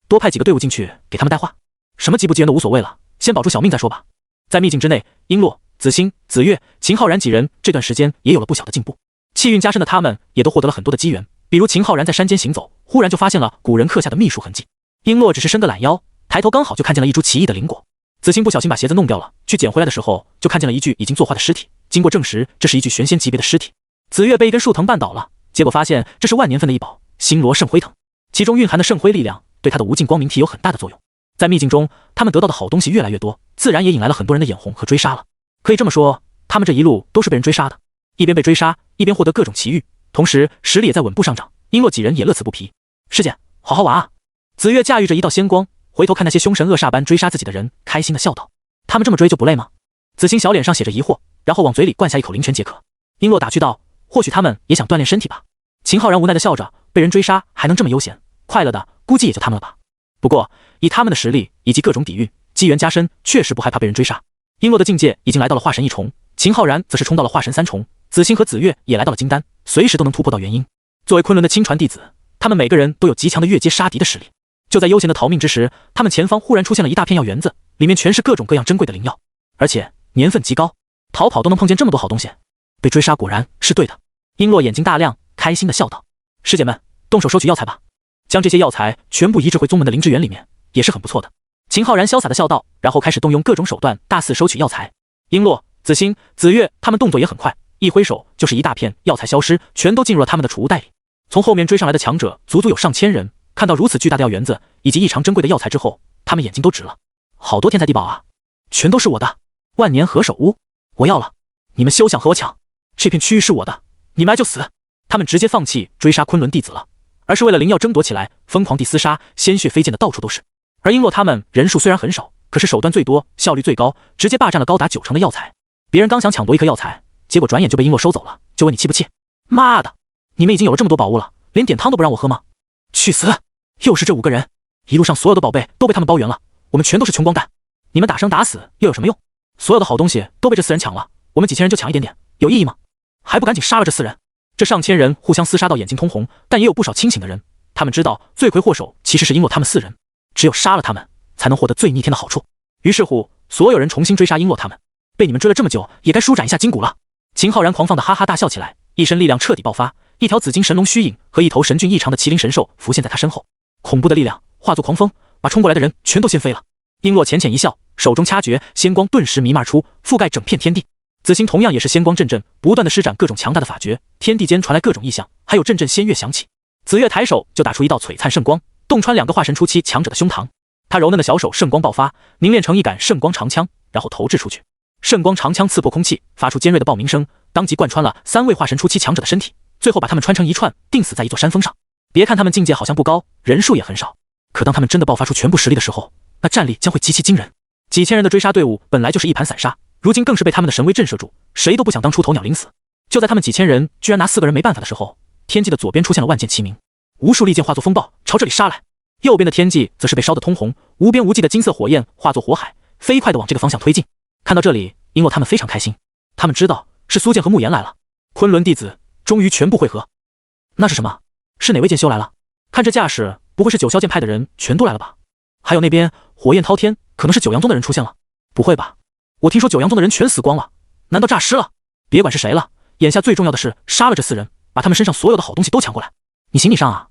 多派几个队伍进去给他们带话。什么吉不吉人都无所谓了，先保住小命再说吧。在秘境之内，璎珞、子欣、子月、秦浩然几人这段时间也有了不小的进步，气运加深的他们也都获得了很多的机缘。比如秦浩然在山间行走，忽然就发现了古人刻下的秘术痕迹。璎珞只是伸个懒腰，抬头刚好就看见了一株奇异的灵果。子欣不小心把鞋子弄掉了，去捡回来的时候就看见了一具已经作化的尸体，经过证实，这是一具玄仙级别的尸体。子月被一根树藤绊倒了，结果发现这是万年份的一宝星罗圣辉藤，其中蕴含的圣辉力量对他的无尽光明体有很大的作用。在秘境中，他们得到的好东西越来越多，自然也引来了很多人的眼红和追杀了。可以这么说，他们这一路都是被人追杀的，一边被追杀，一边获得各种奇遇，同时实力也在稳步上涨。璎珞几人也乐此不疲。师姐，好好玩啊！紫月驾驭着一道仙光，回头看那些凶神恶煞般追杀自己的人，开心的笑道：“他们这么追就不累吗？”紫星小脸上写着疑惑，然后往嘴里灌下一口灵泉解渴。璎珞打趣道：“或许他们也想锻炼身体吧。”秦浩然无奈的笑着，被人追杀还能这么悠闲快乐的，估计也就他们了吧。不过以他们的实力以及各种底蕴，机缘加深，确实不害怕被人追杀。璎珞的境界已经来到了化神1重，秦浩然则是冲到了化神3重，紫星和紫月也来到了金丹，随时都能突破到元婴。作为昆仑的亲传弟子，他们每个人都有极强的越阶杀敌的实力。就在悠闲的逃命之时，他们前方忽然出现了一大片药园子，里面全是各种各样珍贵的灵药，而且年份极高，逃跑都能碰见这么多好东西。被追杀果然是对的。璎珞眼睛大亮，开心的笑道：“师姐们，动手收取药材吧，将这些药材全部移植回宗门的灵芝园里面，也是很不错的。”秦浩然潇洒的笑道，然后开始动用各种手段大肆收取药材。璎珞、紫星、紫月他们动作也很快，一挥手就是一大片药材消失，全都进入了他们的储物袋里。从后面追上来的强者足有上千人，看到如此巨大的药园子以及异常珍贵的药材之后，他们眼睛都直了。好多天才地宝啊，全都是我的！万年何首乌，我要了！你们休想和我抢！这片区域是我的，你们爱就死！他们直接放弃追杀昆仑弟子了，而是为了灵药争夺起来，疯狂地厮杀，鲜血飞溅的到处都是。而璎珞他们人数虽然很少，可是手段最多，效率最高，直接霸占了高达90%的药材。别人刚想抢夺一颗药材，结果转眼就被璎珞收走了，就问你气不气？妈的，你们已经有了这么多宝物了，连点汤都不让我喝吗？去死！又是这5个人，一路上所有的宝贝都被他们包圆了，我们全都是穷光蛋。你们打生打死又有什么用？所有的好东西都被这4人抢了，我们几千人就抢一点点，有意义吗？还不赶紧杀了这4人！这上千人互相厮杀到眼睛通红，但也有不少清醒的人，他们知道罪魁祸首其实是璎珞他们4人，只有杀了他们，才能获得最逆天的好处。于是乎，所有人重新追杀璎珞他们。被你们追了这么久，也该舒展一下筋骨了。秦浩然狂放的哈哈大笑起来，一身力量彻底爆发，一条紫金神龙虚影和一头神俊异常的麒麟神兽浮现在他身后，恐怖的力量化作狂风，把冲过来的人全都掀飞了。璎珞浅浅一笑，手中掐诀，仙光顿时弥漫出，覆盖整片天地。紫星同样也是仙光阵阵，不断的施展各种强大的法诀，天地间传来各种异象，还有阵阵仙乐响起。紫月抬手就打出一道璀璨圣光，洞穿2个化神初期强者的胸膛。他柔嫩的小手圣光爆发，凝练成一杆圣光长枪，然后投掷出去。圣光长枪刺破空气，发出尖锐的爆鸣声，当即贯穿了3位化神初期强者的身体，最后把他们穿成一串，钉死在一座山峰上。别看他们境界好像不高，人数也很少，可当他们真的爆发出全部实力的时候，那战力将会极其惊人。几千人的追杀队伍本来就是一盘散沙，如今更是被他们的神威震慑住，谁都不想当出头鸟领死。就在他们几千人居然拿4个人没办法的时候，天际的左边出现了万箭齐鸣，无数利剑化作风暴朝这里杀来，右边的天际则是被烧得通红，无边无际的金色火焰化作火海，飞快地往这个方向推进。看到这里，璎珞他们非常开心，他们知道是苏剑和慕言来了，昆仑弟子终于全部会合。那是什么？是哪位剑修来了？看这架势，不会是九霄剑派的人全都来了吧？还有那边火焰滔天，可能是九阳宗的人出现了。不会吧？我听说九阳宗的人全死光了，难道诈尸了？别管是谁了，眼下最重要的是杀了这4人，把他们身上所有的好东西都抢过来。你行你上啊，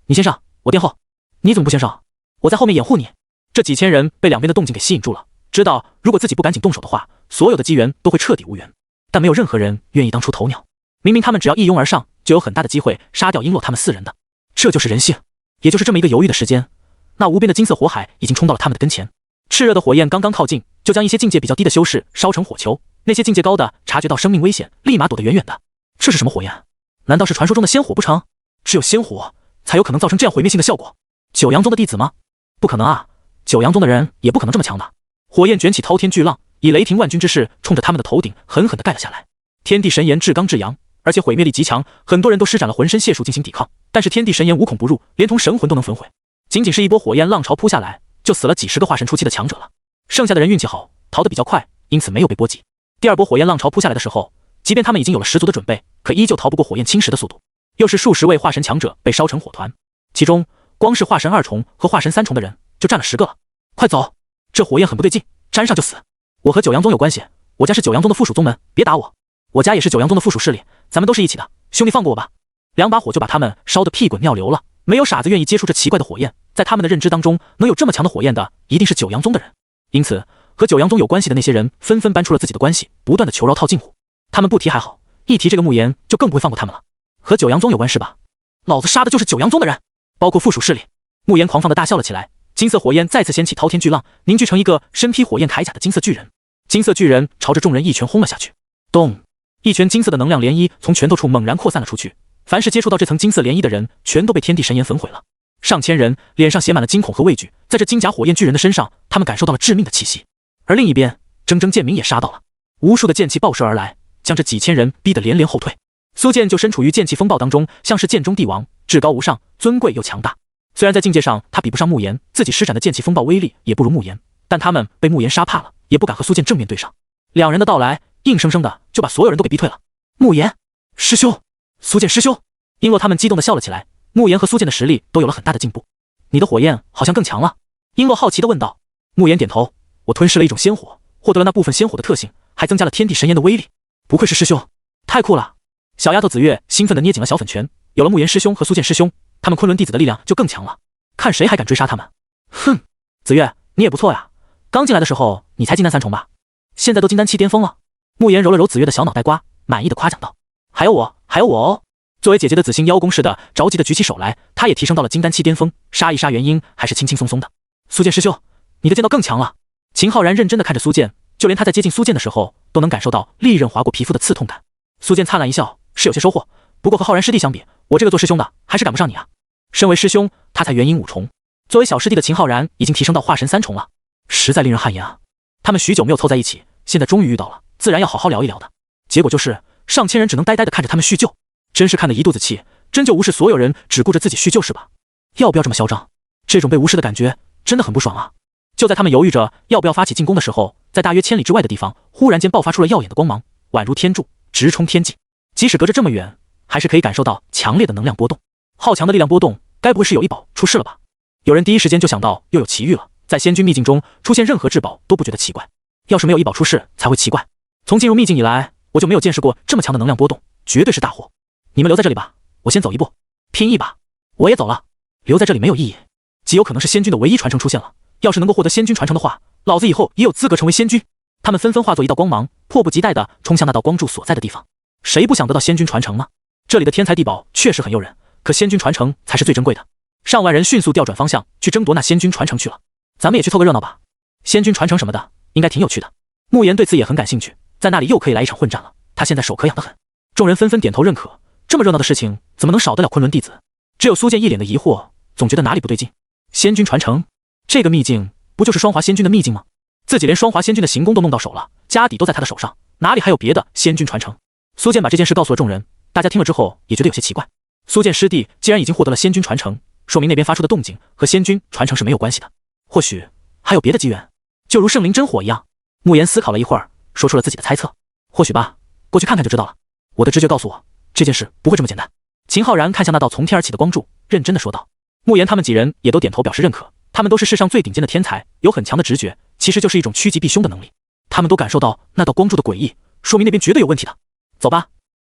你先上，我殿后。你怎么不先上？我在后面掩护你。这几千人被两边的动静给吸引住了，知道如果自己不赶紧动手的话，所有的机缘都会彻底无缘。但没有任何人愿意当出头鸟，明明他们只要一拥而上，就有很大的机会杀掉璎珞他们4人的。这就是人性。也就是这么一个犹豫的时间，那无边的金色火海已经冲到了他们的跟前，炽热的火焰刚刚靠近，就将一些境界比较低的修士烧成火球。那些境界高的察觉到生命危险，立马躲得远远的。这是什么火焰？难道是传说中的仙火不成？只有仙火才有可能造成这样毁灭性的效果。九阳宗的弟子吗？不可能啊，九阳宗的人也不可能这么强的。火焰卷起滔天巨浪，以雷霆万钧之势冲着他们的头顶狠狠地盖了下来。天地神炎至刚至阳，而且毁灭力极强，很多人都施展了浑身解数进行抵抗，但是天地神炎无孔不入，连同神魂都能焚毁。仅仅是一波火焰浪潮扑下来，就死了几十个化神初期的强者了。剩下的人运气好，逃得比较快，因此没有被波及。第二波火焰浪潮扑下来的时候，即便他们已经有了十足的准备，可依旧逃不过火焰侵蚀的速度。又是数十位化神强者被烧成火团，其中光是化神2重和化神3重的人就占了10个了。快走，这火焰很不对劲，沾上就死。我和九阳宗有关系，我家是九阳宗的附属宗门，别打我。我家也是九阳宗的附属势力，咱们都是一起的，兄弟放过我吧。2把火就把他们烧得屁滚尿流了。没有傻子愿意接触这奇怪的火焰，在他们的认知当中，能有这么强的火焰的一定是九阳宗的人。因此和九阳宗有关系的那些人纷纷搬出了自己的关系，不断的求饶套近乎。他们不提还好，一提这个慕言就更不会放过他们了。和九阳宗有关是吧？老子杀的就是九阳宗的人，包括附属势力。慕言狂放的大笑了起来，金色火焰再次掀起滔天巨浪，凝聚成一个身披火焰铠甲的金色巨人。金色巨人朝着众人一拳轰了下去，咚！一拳金色的能量涟漪从拳头处猛然扩散了出去，凡是接触到这层金色涟漪的人，全都被天地神炎焚毁了。上千人脸上写满了惊恐和畏惧，在这金甲火焰巨人的身上，他们感受到了致命的气息。而另一边，铮铮剑鸣也杀到了，无数的剑气爆射而来，将这几千人逼得连连后退。苏剑就身处于剑气风暴当中，像是剑中帝王，至高无上，尊贵又强大。虽然在境界上他比不上慕言，自己施展的剑气风暴威力也不如慕言，但他们被慕言杀怕了，也不敢和苏剑正面对上。两人的到来，硬生生的就把所有人都给逼退了。慕言师兄，苏剑师兄，璎珞他们激动的笑了起来。慕言和苏剑的实力都有了很大的进步，你的火焰好像更强了。璎珞好奇的问道。慕言点头，我吞噬了一种仙火，获得了那部分仙火的特性，还增加了天地神炎的威力。不愧是师兄，太酷了。小丫头紫月兴奋地捏紧了小粉拳，有了慕言师兄和苏剑师兄，他们昆仑弟子的力量就更强了，看谁还敢追杀他们。哼，紫月你也不错呀，刚进来的时候你才金丹3重吧，现在都金丹7巅峰了。慕言揉了揉紫月的小脑袋瓜，满意的夸奖道。还有我哦。作为姐姐的紫星邀功似的着急的举起手来，她也提升到了金丹7巅峰，杀一杀元婴还是轻轻松松的。苏剑师兄，你的剑道更强了。秦浩然认真的看着苏剑，就连他在接近苏剑的时候都能感受到利刃划过皮肤的刺痛感。苏剑灿烂一笑，是有些收获，不过和浩然师弟相比，我这个做师兄的还是赶不上你啊。身为师兄，他才元婴5重，作为小师弟的秦浩然已经提升到化神3重了，实在令人汗颜啊。他们许久没有凑在一起，现在终于遇到了，自然要好好聊一聊的。结果就是上千人只能呆呆的看着他们叙旧，真是看得一肚子气，真就无视所有人，只顾着自己叙旧是吧？要不要这么嚣张？这种被无视的感觉真的很不爽啊。就在他们犹豫着要不要发起进攻的时候，在大约千里之外的地方，忽然间爆发出了耀眼的光芒，宛如天柱，直冲天际。即使隔着这么远，还是可以感受到强烈的能量波动。好强的力量波动，该不会是有异宝出世了吧？有人第一时间就想到又有奇遇了。在仙君秘境中出现任何至宝都不觉得奇怪，要是没有异宝出世才会奇怪。从进入秘境以来，我就没有见识过这么强的能量波动，绝对是大祸。你们留在这里吧，我先走一步，拼一把。我也走了，留在这里没有意义，极有可能是仙君的唯一传承出现了。要是能够获得仙君传承的话，老子以后也有资格成为仙君。他们纷纷化作一道光芒，迫不及待地冲向那道光柱所在的地方。谁不想得到仙君传承呢？这里的天才地宝确实很诱人，可仙君传承才是最珍贵的。上万人迅速调转方向，去争夺那仙君传承去了。咱们也去凑个热闹吧，仙君传承什么的，应该挺有趣的。慕言对此也很感兴趣，在那里又可以来一场混战了，他现在手可痒得很。众人纷纷点头认可，这么热闹的事情怎么能少得了昆仑弟子？只有苏剑一脸的疑惑，总觉得哪里不对劲。仙君传承，这个秘境不就是双华仙君的秘境吗？自己连双华仙君的行宫都弄到手了，家底都在他的手上，哪里还有别的仙君传承？苏剑把这件事告诉了众人，大家听了之后也觉得有些奇怪。苏剑师弟既然已经获得了仙君传承，说明那边发出的动静和仙君传承是没有关系的，或许还有别的机缘，就如圣灵真火一样。慕言思考了一会儿，说出了自己的猜测。或许吧，过去看看就知道了。我的直觉告诉我，这件事不会这么简单。秦浩然看向那道从天而起的光柱，认真的说道。慕言他们几人也都点头表示认可，他们都是世上最顶尖的天才，有很强的直觉，其实就是一种趋吉避凶的能力。他们都感受到那道光柱的诡异，说明那边绝对有问题的。走吧。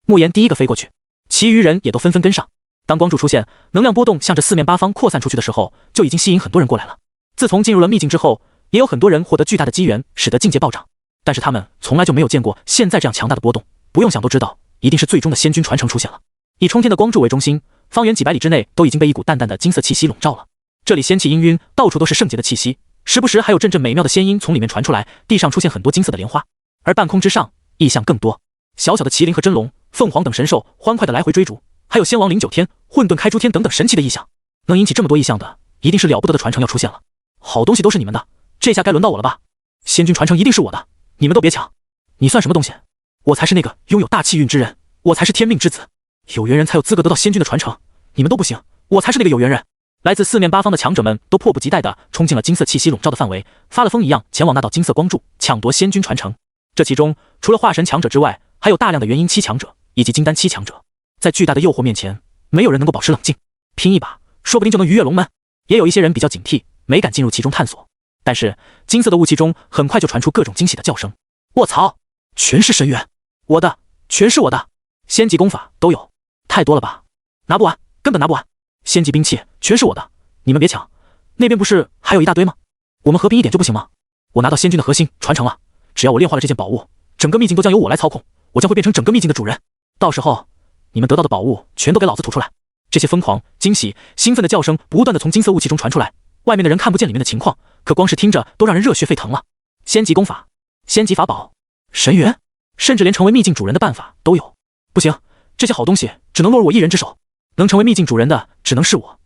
慕言第一个飞过去，其余人也都纷纷跟上。当光柱出现，能量波动向着四面八方扩散出去的时候，就已经吸引很多人过来了。自从进入了秘境之后，也有很多人获得巨大的机缘，使得境界暴涨，但是他们从来就没有见过现在这样强大的波动，不用想都知道，一定是最终的仙君传承出现了。以冲天的光柱为中心，方圆几百里之内都已经被一股淡淡的金色气息笼罩了。这里仙气氤氲，到处都是圣洁的气息，时不时还有阵阵美妙的仙音从里面传出来，地上出现很多金色的莲花，而半空之上异象更多，小小的麒麟和真龙、凤凰等神兽欢快的来回追逐，还有仙王领九天、混沌开诸天等等神奇的异象。能引起这么多异象的，一定是了不得的传承要出现了。好东西都是你们的，这下该轮到我了吧？仙君传承一定是我的，你们都别抢。你算什么东西？我才是那个拥有大气运之人，我才是天命之子，有缘人才有资格得到仙君的传承，你们都不行，我才是那个有缘人。来自四面八方的强者们都迫不及待地冲进了金色气息笼罩的范围，发了疯一样前往那道金色光柱，抢夺仙君传承。这其中除了化神强者之外，还有大量的元婴7强者以及金丹7强者。在巨大的诱惑面前，没有人能够保持冷静，拼一把，说不定就能鱼跃龙门。也有一些人比较警惕，没敢进入其中探索。但是金色的雾气中很快就传出各种惊喜的叫声。卧槽，全是神元，我的，全是我的，仙级功法都有，太多了吧，拿不完，根本拿不完。仙级兵器全是我的，你们别抢，那边不是还有一大堆吗？我们和平一点就不行吗？我拿到仙君的核心传承了，只要我炼化了这件宝物，整个秘境都将由我来操控，我将会变成整个秘境的主人。到时候你们得到的宝物全都给老子吐出来。这些疯狂、惊喜、兴奋的叫声不断的从金色雾气中传出来，外面的人看不见里面的情况，可光是听着都让人热血沸腾了。仙级功法、仙级法宝、神元，甚至连成为秘境主人的办法都有。不行，这些好东西只能落入我一人之手，能成为秘境主人的只能是我。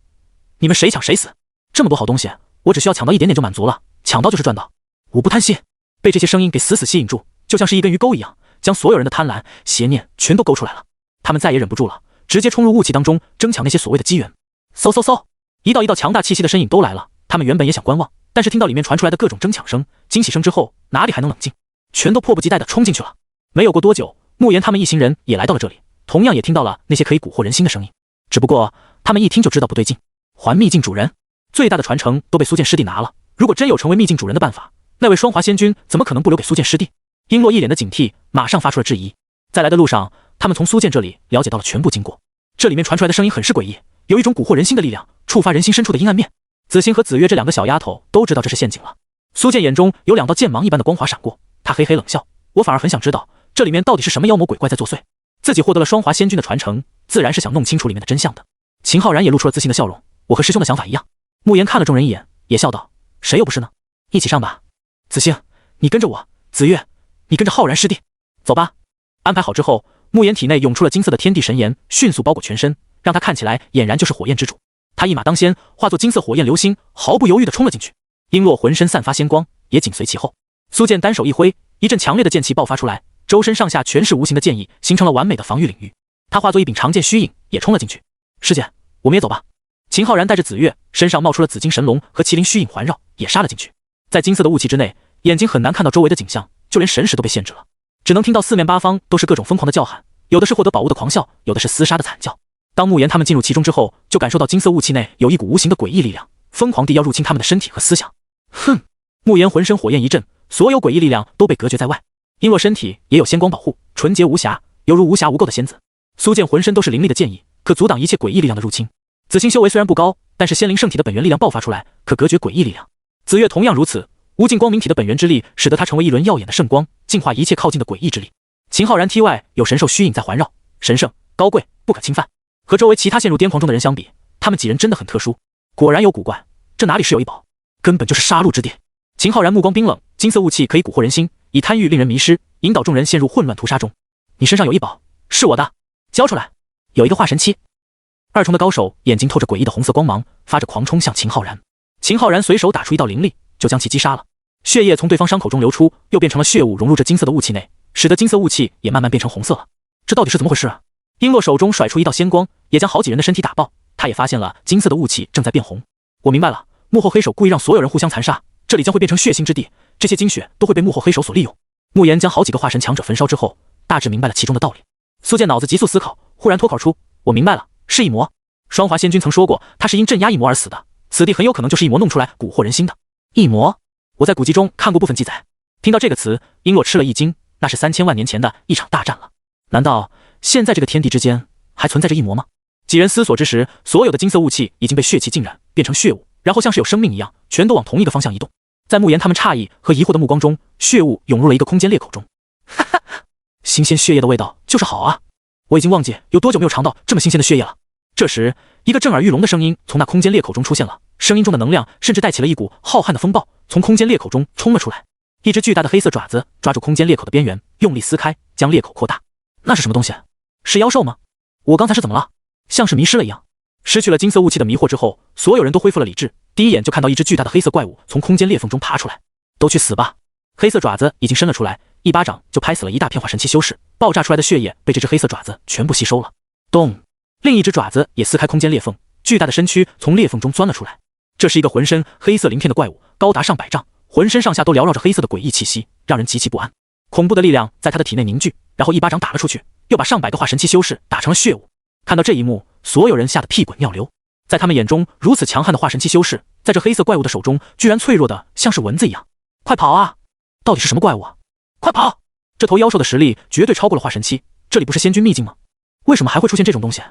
你们谁抢谁死！这么多好东西，我只需要抢到一点点就满足了，抢到就是赚到。我不贪心，被这些声音给死死吸引住，就像是一根鱼钩一样，将所有人的贪婪、邪念全都勾出来了。他们再也忍不住了，直接冲入雾气当中，争抢那些所谓的机缘。嗖嗖嗖，一道一道强大气息的身影都来了。他们原本也想观望，但是听到里面传出来的各种争抢声、惊喜声之后，哪里还能冷静？全都迫不及待地冲进去了。没有过多久，慕言他们一行人也来到了这里，同样也听到了那些可以蛊惑人心的声音。只不过他们一听就知道不对劲，还秘境主人，最大的传承都被苏剑师弟拿了。如果真有成为秘境主人的办法，那位双华仙君怎么可能不留给苏剑师弟？璎珞一脸的警惕，马上发出了质疑。在来的路上，他们从苏剑这里了解到了全部经过。这里面传出来的声音很是诡异，有一种蛊惑人心的力量，触发人心深处的阴暗面。子欣和子月这两个小丫头都知道这是陷阱了。苏剑眼中有两道剑芒一般的光华闪过，他嘿嘿冷笑，我反而很想知道这里面到底是什么妖魔鬼怪在作祟。自己获得了双华仙君的传承，自然是想弄清楚里面的真相的。秦浩然也露出了自信的笑容，我和师兄的想法一样。慕言看了众人一眼，也笑道，谁又不是呢？一起上吧。子欣，你跟着我，子月，你跟着浩然师弟，走吧。安排好之后，慕言体内涌出了金色的天地神炎，迅速包裹全身，让他看起来俨然就是火焰之主。他一马当先，化作金色火焰流星，毫不犹豫地冲了进去。璎珞浑身散发仙光，也紧随其后。苏剑单手一挥，一阵强烈的剑气爆发出来，周身上下全是无形的剑意，形成了完美的防御领域。他化作一柄长剑虚影，也冲了进去。师姐，我们也走吧。秦浩然带着紫月，身上冒出了紫金神龙和麒麟虚影环绕，也杀了进去。在金色的雾气之内，眼睛很难看到周围的景象，就连神识都被限制了，只能听到四面八方都是各种疯狂的叫喊，有的是获得宝物的狂笑，有的是厮杀的惨叫。当慕言他们进入其中之后，就感受到金色雾气内有一股无形的诡异力量，疯狂地要入侵他们的身体和思想。哼！慕言浑身火焰一阵，所有诡异力量都被隔绝在外。璎珞身体也有仙光保护，纯洁无瑕，犹如无瑕无垢的仙子。苏剑浑身都是凌厉的剑意，可阻挡一切诡异力量的入侵。子欣修为虽然不高，但是仙灵圣体的本源力量爆发出来，可隔绝诡异力量。紫月同样如此，无尽光明体的本源之力使得他成为一轮耀眼的圣光，净化一切靠近的诡异之力。秦浩然体外有神兽虚影在环绕，神圣高贵，不可侵犯。和周围其他陷入癫狂中的人相比，他们几人真的很特殊。果然有古怪，这哪里是有一宝，根本就是杀戮之地。秦浩然目光冰冷，金色雾气可以蛊惑人心，以贪欲令人迷失，引导众人陷入混乱屠杀中。你身上有一宝，是我的，交出来。有一个化神期。二重的高手眼睛透着诡异的红色光芒，发着狂冲向秦浩然。秦浩然随手打出一道灵力，就将其击杀了。血液从对方伤口中流出，又变成了血雾融入这金色的雾气内，使得金色雾气也慢慢变成红色了。这到底是怎么回事啊？璎珞手中甩出一道仙光，也将好几人的身体打爆。他也发现了金色的雾气正在变红。我明白了，幕后黑手故意让所有人互相残杀，这里将会变成血腥之地，这些精血都会被幕后黑手所利用。慕言将好几个化神强者焚烧之后，大致明白了其中的道理。苏剑脑子急速思考，忽然脱口出：我明白了，是异魔。双华仙君曾说过，他是因镇压异魔而死的，此地很有可能就是异魔弄出来蛊惑人心的。异魔，我在古籍中看过部分记载。听到这个词，璎珞吃了一惊，那是3000万年前的一场大战了。难道现在这个天地之间还存在着异魔吗？几人思索之时，所有的金色雾气已经被血气浸染，变成血雾，然后像是有生命一样，全都往同一个方向移动。在慕言他们诧异和疑惑的目光中，血雾涌入了一个空间裂口中。哈哈，新鲜血液的味道就是好啊！我已经忘记有多久没有尝到这么新鲜的血液了。这时，一个震耳欲聋的声音从那空间裂口中出现了，声音中的能量甚至带起了一股浩瀚的风暴，从空间裂口中冲了出来。一只巨大的黑色爪子抓住空间裂口的边缘，用力撕开，将裂口扩大。那是什么东西？是妖兽吗？我刚才是怎么了？像是迷失了一样。失去了金色雾气的迷惑之后，所有人都恢复了理智，第一眼就看到一只巨大的黑色怪物从空间裂缝中爬出来。都去死吧！黑色爪子已经伸了出来，一巴掌就拍死了一大片化神期修士，爆炸出来的血液被这只黑色爪子全部吸收了。咚！另一只爪子也撕开空间裂缝，巨大的身躯从裂缝中钻了出来。这是一个浑身黑色鳞片的怪物，高达上百丈，浑身上下都缭绕着黑色的诡异气息，让人极其不安。恐怖的力量在他的体内凝聚，然后一巴掌打了出去，又把上百个化神期修士打成了血雾。看到这一幕，所有人吓得屁滚尿流。在他们眼中，如此强悍的化神期修士，在这黑色怪物的手中，居然脆弱的像是蚊子一样。快跑啊！到底是什么怪物啊？快跑！这头妖兽的实力绝对超过了化神期，这里不是仙君秘境吗？为什么还会出现这种东西？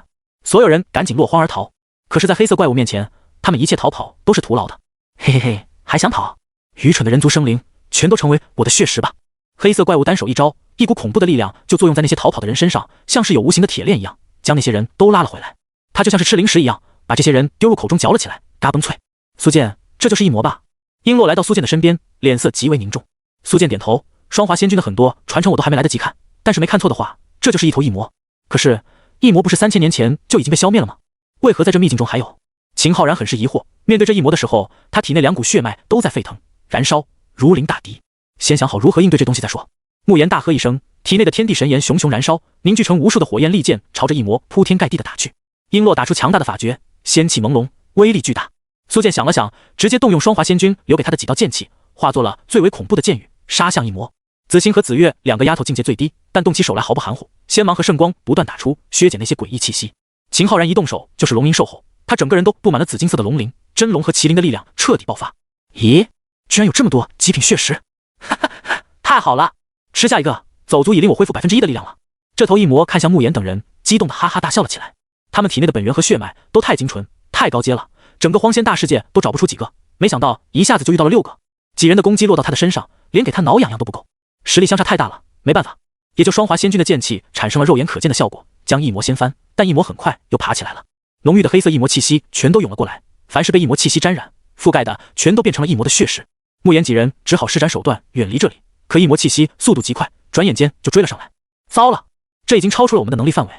所有人赶紧落荒而逃。可是，在黑色怪物面前，他们一切逃跑都是徒劳的。嘿嘿嘿，还想跑？愚蠢的人族生灵，全都成为我的血食吧！黑色怪物单手一招，一股恐怖的力量就作用在那些逃跑的人身上，像是有无形的铁链一样，将那些人都拉了回来。他就像是吃零食一样，把这些人丢入口中嚼了起来，嘎嘣脆。苏剑，这就是异魔吧？璎珞来到苏剑的身边，脸色极为凝重。苏剑点头，双华仙君的很多传承我都还没来得及看，但是没看错的话，这就是一头异魔。可是异魔不是3000年前就已经被消灭了吗？为何在这秘境中还有？秦昊然很是疑惑。面对这异魔的时候，他体内2股血脉都在沸腾燃烧，如临大敌。先想好如何应对这东西再说。慕言大喝一声，体内的天地神炎熊熊燃烧，凝聚成无数的火焰利剑，朝着异魔铺天盖地的打去。璎珞打出强大的法诀，仙气朦胧，威力巨大。苏剑想了想，直接动用双华仙君留给他的几道剑气，化作了最为恐怖的剑雨，杀向异魔。子欣和子月2个丫头境界最低，但动起手来毫不含糊，仙芒和圣光不断打出，削减那些诡异气息。秦昊然一动手就是龙吟兽吼，他整个人都布满了紫金色的龙鳞，真龙和麒麟的力量彻底爆发。咦，居然有这么多极品血石，哈哈，太好了，吃下一个，走足以令我恢复1%的力量了。这头异魔看向慕言等人，激动的哈哈大笑了起来。他们体内的本源和血脉都太精纯，太高阶了，整个荒仙大世界都找不出几个，没想到一下子就遇到了6个。几人的攻击落到他的身上，连给他挠痒痒都不够，实力相差太大了，没办法，也就双华仙君的剑气产生了肉眼可见的效果，将异魔掀翻，但异魔很快又爬起来了。浓郁的黑色异魔气息全都涌了过来，凡是被异魔气息沾染覆盖的全都变成了异魔的血石。慕言几人只好施展手段远离这里，可异魔气息速度极快，转眼间就追了上来。糟了，这已经超出了我们的能力范围，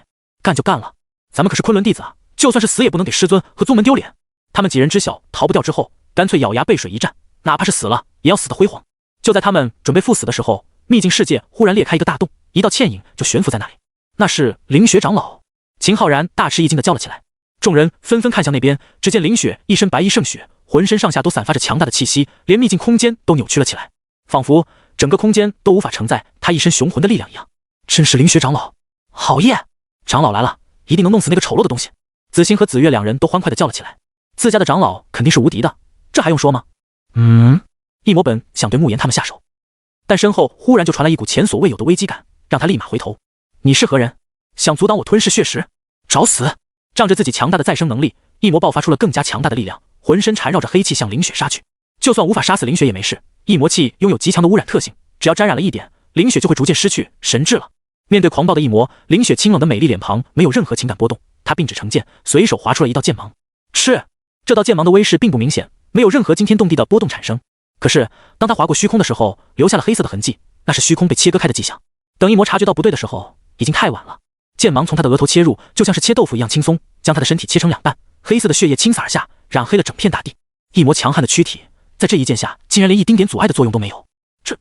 干就干了，咱们可是昆仑弟子啊，就算是死也不能给师尊和宗门丢脸。他们几人知晓逃不掉之后，干脆咬牙背水一战，哪怕是死了也要死得辉煌。就在他们准备赴死的时候，秘境世界忽然裂开一个大洞，一道倩影就悬浮在那里。那是凌雪长老。秦昊然大吃一惊地叫了起来。众人纷纷看向那边，只见凌雪一身白衣胜雪，浑身上下都散发着强大的气息，连秘境空间都扭曲了起来，仿佛整个空间都无法承载他一身雄浑的力量一样。真是凌雪长老，好耶！长老来了，一定能弄死那个丑陋的东西。子欣和子月2人都欢快地叫了起来。自家的长老肯定是无敌的，这还用说吗？异魔本想对慕言他们下手，但身后忽然就传来一股前所未有的危机感，让他立马回头。你是何人？想阻挡我吞噬血石？找死！仗着自己强大的再生能力，异魔爆发出了更加强大的力量，浑身缠绕着黑气向凌雪杀去。就算无法杀死凌雪也没事，异魔气拥有极强的污染特性，只要沾染了一点，凌雪就会逐渐失去神智了。面对狂暴的异魔，凌雪清冷的美丽脸庞没有任何情感波动，她并指成剑，随手划出了一道剑芒。吃！这道剑芒的威势并不明显，没有任何惊天动地的波动产生。可是当他划过虚空的时候，留下了黑色的痕迹，那是虚空被切割开的迹象。等异魔察觉到不对的时候，已经太晚了。剑芒从他的额头切入，就像是切豆腐一样轻松，将他的身体切成2半，黑色的血液倾洒而下，染黑了整片大地。异魔强悍的躯体，在这一剑下竟然连一丁点阻碍的作用都没有，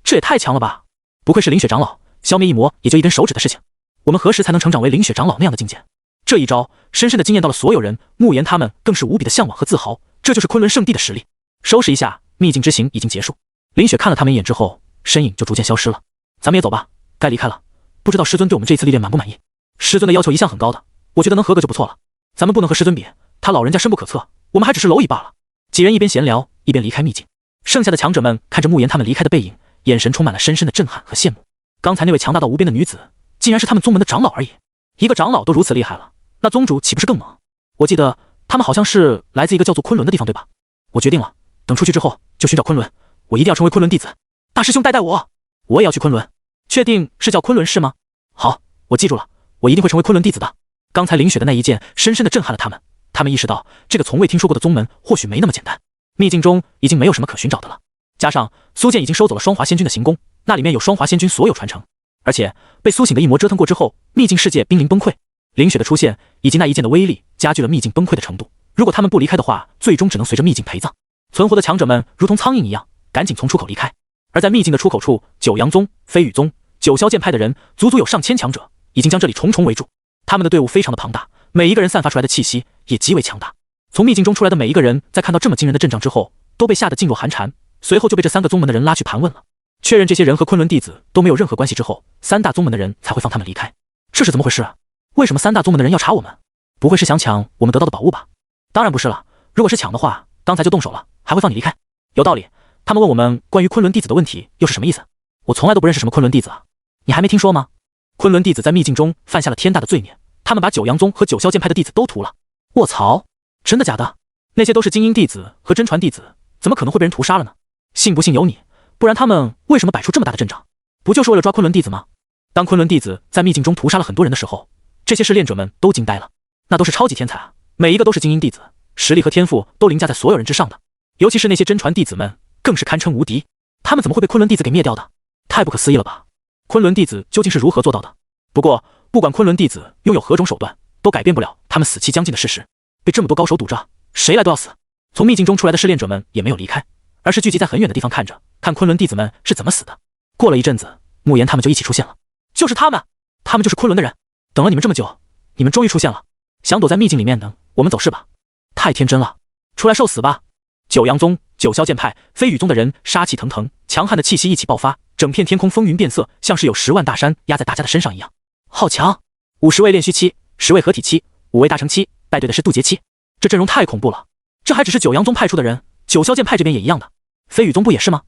这也太强了吧！不愧是凌雪长老，消灭异魔也就一根手指的事情。我们何时才能成长为凌雪长老那样的境界？这一招深深的惊艳到了所有人，慕言他们更是无比的向往和自豪，这就是昆仑圣地的实力。收拾一下，秘境之行已经结束。凌雪看了他们一眼之后，身影就逐渐消失了。咱们也走吧，该离开了。不知道师尊对我们这次历练满不满意？师尊的要求一向很高的，我觉得能合格就不错了。咱们不能和师尊比，他老人家深不可测，我们还只是蝼蚁罢了。几人一边闲聊一边离开秘境。剩下的强者们看着慕言他们离开的背影，眼神充满了深深的震撼和羡慕。刚才那位强大到无边的女子，竟然是他们宗门的长老而已。一个长老都如此厉害了，那宗主岂不是更猛？我记得他们好像是来自一个叫做昆仑的地方，对吧？我决定了，等出去之后就寻找昆仑，我一定要成为昆仑弟子。大师兄带我，我也要去昆仑。确定是叫昆仑市吗？好，我记住了，我一定会成为昆仑弟子的。刚才凌雪的那一剑深深地震撼了他们，他们意识到这个从未听说过的宗门或许没那么简单。秘境中已经没有什么可寻找的了，加上苏剑已经收走了双华仙君的行宫，那里面有双华仙君所有传承，而且被苏醒的异魔折腾过之后，秘境世界濒临崩溃。凌雪的出现以及那一剑的威力加剧了秘境崩溃的程度，如果他们不离开的话，最终只能随着秘境陪葬。存活的强者们如同苍蝇一样赶紧从出口离开，而在秘境的出口处，九阳宗、飞羽宗、九霄剑派的人足足有上千强者，已经将这里重重围住。他们的队伍非常的庞大，每一个人散发出来的气息也极为强大。从秘境中出来的每一个人在看到这么惊人的阵仗之后，都被吓得噤若寒蝉，随后就被这3个宗门的人拉去盘问了。确认这些人和昆仑弟子都没有任何关系之后，3大宗门的人才会放他们离开。这是怎么回事啊？为什么3大宗门的人要查我们？不会是想抢我们得到的宝物吧？当然不是了，如果是抢的话，刚才就动手了，还会放你离开？有道理，他们问我们关于昆仑弟子的问题又是什么意思？我从来都不认识什么昆仑弟子啊，你还没听说吗？昆仑弟子在秘境中犯下了天大的罪孽，他们把九阳宗和九霄剑派的弟子都屠了。卧槽，真的假的？那些都是精英弟子和真传弟子，怎么可能会被人屠杀了呢？信不信由你，不然他们为什么摆出这么大的阵仗？不就是为了抓昆仑弟子吗？当昆仑弟子在秘境中屠杀了很多人的时候，这些试炼者们都惊呆了，那都是超级天才啊，每一个都是精英弟子，实力和天赋都凌驾在所有人之上的。尤其是那些真传弟子们，更是堪称无敌。他们怎么会被昆仑弟子给灭掉的？太不可思议了吧！昆仑弟子究竟是如何做到的？不过，不管昆仑弟子拥有何种手段，都改变不了他们死期将近的事实。被这么多高手堵着，谁来都要死。从秘境中出来的试炼者们也没有离开，而是聚集在很远的地方看着，看昆仑弟子们是怎么死的。过了一阵子，慕言他们就一起出现了。就是他们，他们就是昆仑的人。等了你们这么久，你们终于出现了。想躲在秘境里面呢，我们走是吧？太天真了，出来受死吧！九阳宗、九霄剑派、飞羽宗的人杀气腾腾，强悍的气息一起爆发，整片天空风云变色，像是有10万大山压在大家的身上一样。好强！50位炼虚期，10位合体期，5位大成期，带队的是渡劫期。这阵容太恐怖了！这还只是九阳宗派出的人，九霄剑派这边也一样的。飞羽宗不也是吗？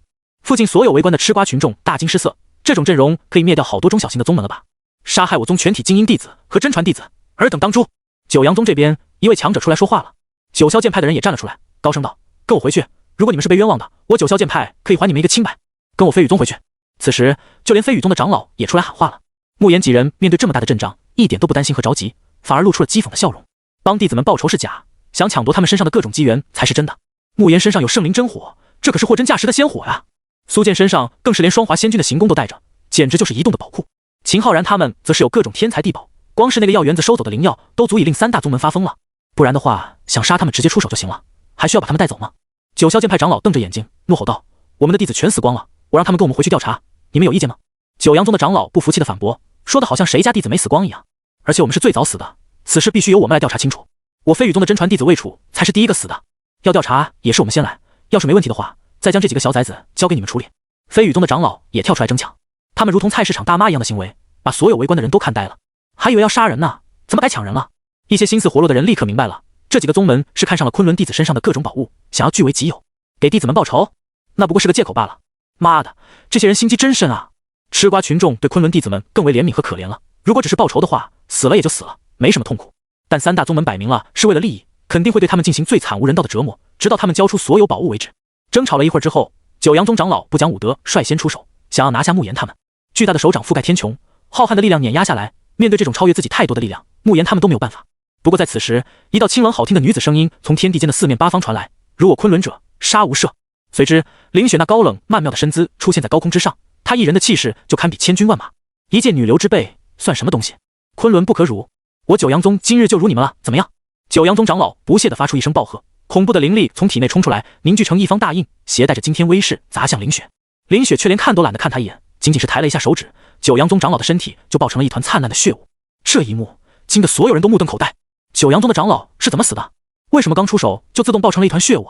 附近所有围观的吃瓜群众大惊失色，这种阵容可以灭掉好多中小型的宗门了吧？杀害我宗全体精英弟子和真传弟子，尔等当诛！九阳宗这边一位强者出来说话了，九霄剑派的人也站了出来，高声道：“跟我回去！如果你们是被冤枉的，我九霄剑派可以还你们一个清白。跟我飞羽宗回去！”此时，就连飞羽宗的长老也出来喊话了。慕言几人面对这么大的阵仗，一点都不担心和着急，反而露出了讥讽的笑容。帮弟子们报仇是假，想抢夺他们身上的各种机缘才是真的。慕言身上有圣灵真火，这可是货真价实的仙火呀！苏剑身上更是连双华仙君的行宫都带着，简直就是移动的宝库。秦昊然他们则是有各种天才地宝，光是那个药园子收走的灵药，都足以令3大宗门发疯了。不然的话，想杀他们直接出手就行了，还需要把他们带走吗？九霄剑派长老瞪着眼睛，怒吼道：“我们的弟子全死光了，我让他们跟我们回去调查，你们有意见吗？”九阳宗的长老不服气的反驳，说的好像谁家弟子没死光一样。而且我们是最早死的，此事必须由我们来调查清楚。我飞羽宗的真传弟子魏楚才是第一个死的，要调查也是我们先来，要是没问题的话，再将这几个小崽子交给你们处理。飞羽宗的长老也跳出来争抢，他们如同菜市场大妈一样的行为，把所有围观的人都看呆了，还以为要杀人呢，怎么改抢人了？一些心思活络的人立刻明白了，这几个宗门是看上了昆仑弟子身上的各种宝物，想要据为己有，给弟子们报仇，那不过是个借口罢了。妈的，这些人心机真深啊！吃瓜群众对昆仑弟子们更为怜悯和可怜了，如果只是报仇的话，死了也就死了，没什么痛苦。但3大宗门摆明了是为了利益，肯定会对他们进行最惨无人道的折磨，直到他们交出所有宝物为止。争吵了一会儿之后，九阳宗长老不讲武德，率先出手，想要拿下慕言他们。巨大的手掌覆盖天穹，浩瀚的力量碾压下来，面对这种超越自己太多的力量，慕言他们都没有办法。不过在此时，一道清冷好听的女子声音从天地间的四面八方传来：“如我昆仑者，杀无赦。”随之，林雪那高冷曼妙的身姿出现在高空之上，她一人的气势就堪比千军万马，一介女流之辈算什么东西？昆仑不可辱！我九阳宗今日就辱你们了，怎么样？九阳宗长老不屑地发出一声暴喝，恐怖的灵力从体内冲出来，凝聚成一方大印，携带着惊天威势砸向林雪。林雪却连看都懒得看他一眼，仅仅是抬了一下手指，九阳宗长老的身体就爆成了一团灿烂的血雾。这一幕惊得所有人都目瞪口呆。九阳宗的长老是怎么死的？为什么刚出手就自动爆成了一团血雾？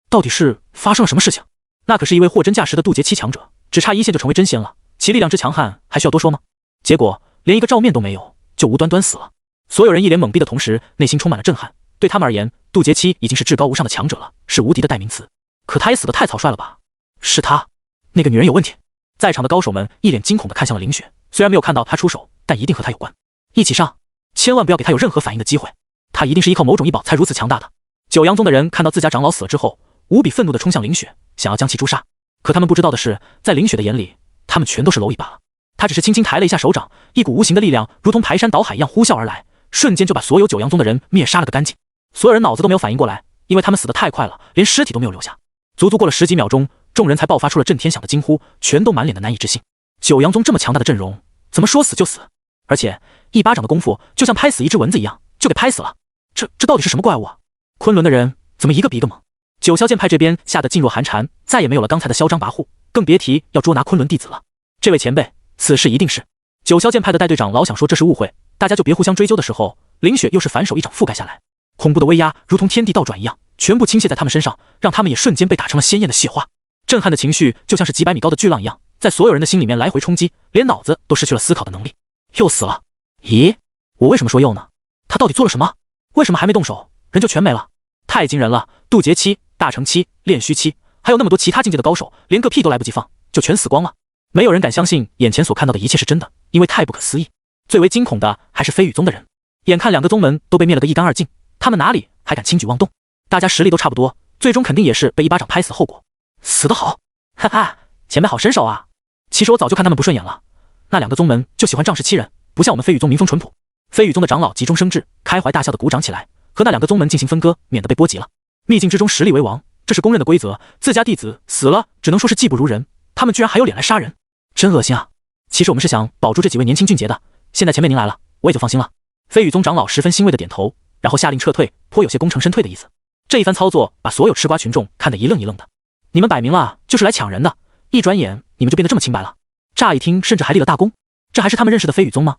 到底是发生了什么事情？那可是一位货真价实的渡劫期强者，只差1线就成为真仙了，其力量之强悍还需要多说吗？结果连一个照面都没有，就无端端死了。所有人一脸懵逼的同时，内心充满了震撼。对他们而言，渡劫期已经是至高无上的强者了，是无敌的代名词。可他也死得太草率了吧？是他，那个女人有问题。在场的高手们一脸惊恐地看向了林雪，虽然没有看到她出手，但一定和她有关。一起上，千万不要给她有任何反应的机会，她一定是依靠某种异宝才如此强大的。九阳宗的人看到自家长老死了之后，无比愤怒地冲向林雪，想要将其诛杀。可他们不知道的是，在林雪的眼里，他们全都是蝼蚁罢了。他只是轻轻抬了一下手掌，一股无形的力量如同排山倒海一样呼啸而来，瞬间就把所有九阳宗的人灭杀了个干净。所有人脑子都没有反应过来，因为他们死得太快了，连尸体都没有留下。足足过了10几秒钟，众人才爆发出了震天响的惊呼，全都满脸的难以置信。九阳宗这么强大的阵容，怎么说死就死？而且一巴掌的功夫，就像拍死一只蚊子一样，就给拍死了。这到底是什么怪物啊？昆仑的人怎么一个比一个猛？九霄剑派这边吓得噤若寒蝉，再也没有了刚才的嚣张跋扈，更别提要捉拿昆仑弟子了。这位前辈，此事一定是九霄剑派的带队长老想说这是误会，大家就别互相追究的时候，林雪又是反手一掌覆盖下来，恐怖的威压如同天地倒转一样，全部倾泻在他们身上，让他们也瞬间被打成了鲜艳的血花。震撼的情绪就像是几百米高的巨浪一样，在所有人的心里面来回冲击，连脑子都失去了思考的能力。又死了？咦，我为什么说又呢？他到底做了什么？为什么还没动手，人就全没了？太惊人了！渡劫期、大成期、炼虚期，还有那么多其他境界的高手，连个屁都来不及放，就全死光了。没有人敢相信眼前所看到的一切是真的，因为太不可思议。最为惊恐的还是飞羽宗的人，眼看2个宗门都被灭了个一干二净，他们哪里还敢轻举妄动？大家实力都差不多，最终肯定也是被一巴掌拍死的后果。死得好，哈哈，前辈好身手啊！其实我早就看他们不顺眼了，那2个宗门就喜欢仗势欺人，不像我们飞羽宗民风淳朴。飞羽宗的长老急中生智，开怀大笑的鼓掌起来，和那2个宗门进行分割，免得被波及了。秘境之中实力为王，这是公认的规则，自家弟子死了，只能说是技不如人，他们居然还有脸来杀人，真恶心啊！其实我们是想保住这几位年轻俊杰的，现在前辈您来了，我也就放心了。飞羽宗长老十分欣慰的点头，然后下令撤退，颇有些功成身退的意思。这一番操作把所有吃瓜群众看得一愣一愣的。你们摆明了就是来抢人的，一转眼你们就变得这么清白了。乍一听甚至还立了大功，这还是他们认识的飞羽宗吗？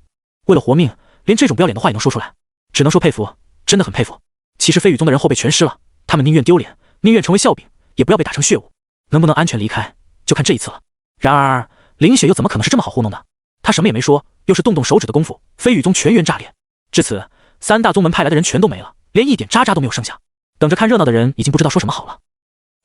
为了活命，连这种不要脸的话也能说出来，只能说佩服，真的很佩服。其实飞羽宗的人后背全湿了，他们宁愿丢脸，宁愿成为笑柄，也不要被打成血雾。能不能安全离开，就看这一次了。然而林雪又怎么可能是这么好糊弄的？他什么也没说，又是动动手指的功夫，飞羽宗全员炸裂。至此，三大宗门派来的人全都没了，连一点渣渣都没有剩下。等着看热闹的人已经不知道说什么好了。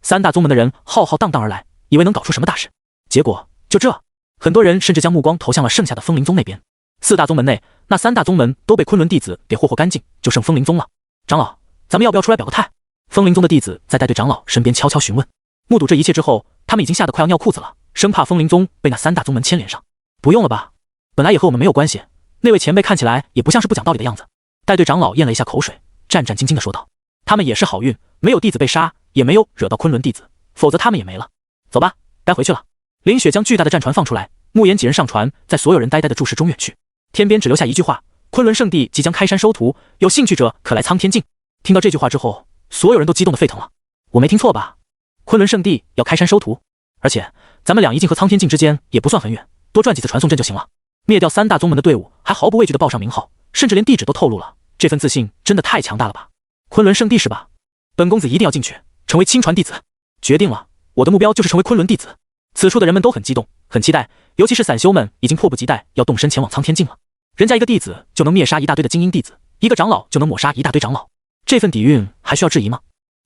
三大宗门的人浩浩荡荡而来，以为能搞出什么大事，结果就这。很多人甚至将目光投向了剩下的风灵宗那边。四大宗门内，那三大宗门都被昆仑弟子给霍霍干净，就剩风灵宗了。长老，咱们要不要出来表个态？风灵宗的弟子在带队长老身边悄悄询问。目睹这一切之后，他们已经吓得快要尿裤子了，生怕风灵宗被那三大宗门牵连上。不用了吧，本来也和我们没有关系。那位前辈看起来也不像是不讲道理的样子。带队长老咽了一下口水，战战兢兢地说道：他们也是好运，没有弟子被杀，也没有惹到昆仑弟子，否则他们也没了。走吧，该回去了。林雪将巨大的战船放出来，慕言几人上船，在所有人呆呆的注视中远去。天边只留下一句话：昆仑圣地即将开山收徒，有兴趣者可来苍天境。听到这句话之后，所有人都激动得沸腾了。我没听错吧？昆仑圣地要开山收徒，而且咱们两仪境和苍天境之间也不算很远，多转几次传送阵就行了。灭掉三大宗门的队伍，还毫不畏惧地报上名号，甚至连地址都透露了，这份自信真的太强大了吧？昆仑圣地是吧？本公子一定要进去，成为亲传弟子。决定了，我的目标就是成为昆仑弟子。此处的人们都很激动，很期待，尤其是散修们已经迫不及待要动身前往苍天境了。人家一个弟子就能灭杀一大堆的精英弟子，一个长老就能抹杀一大堆长老，这份底蕴还需要质疑吗？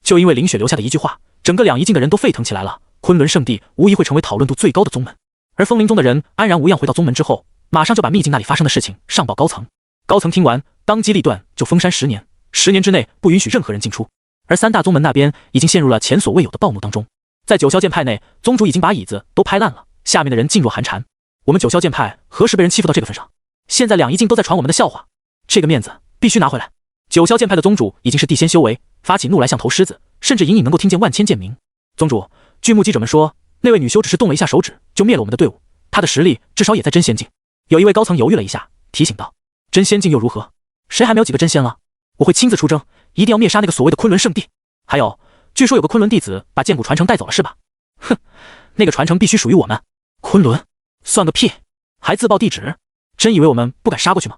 就因为林雪留下的一句话，整个两仪境的人都沸腾起来了。昆仑圣地无疑会成为讨论度最高的宗门，而风灵宗的人安然无恙回到宗门之后，马上就把秘境那里发生的事情上报高层。高层听完，当机立断就封山10年，10年之内不允许任何人进出。而三大宗门那边已经陷入了前所未有的暴怒当中。在九霄剑派内，宗主已经把椅子都拍烂了，下面的人噤若寒蝉。我们九霄剑派何时被人欺负到这个份上？现在两仪境都在传我们的笑话，这个面子必须拿回来。九霄剑派的宗主已经是地仙修为，发起怒来像头狮子，甚至隐隐能够听见万千剑鸣。宗主，据目击者们说，那位女修只是动了一下手指就灭了我们的队伍，她的实力至少也在真仙境。有一位高层犹豫了一下，提醒道：真仙境又如何？谁还没有几个真仙了？我会亲自出征，一定要灭杀那个所谓的昆仑圣地。还有，据说有个昆仑弟子把剑骨传承带走了是吧？哼，那个传承必须属于我们。昆仑算个屁，还自报地址，真以为我们不敢杀过去吗？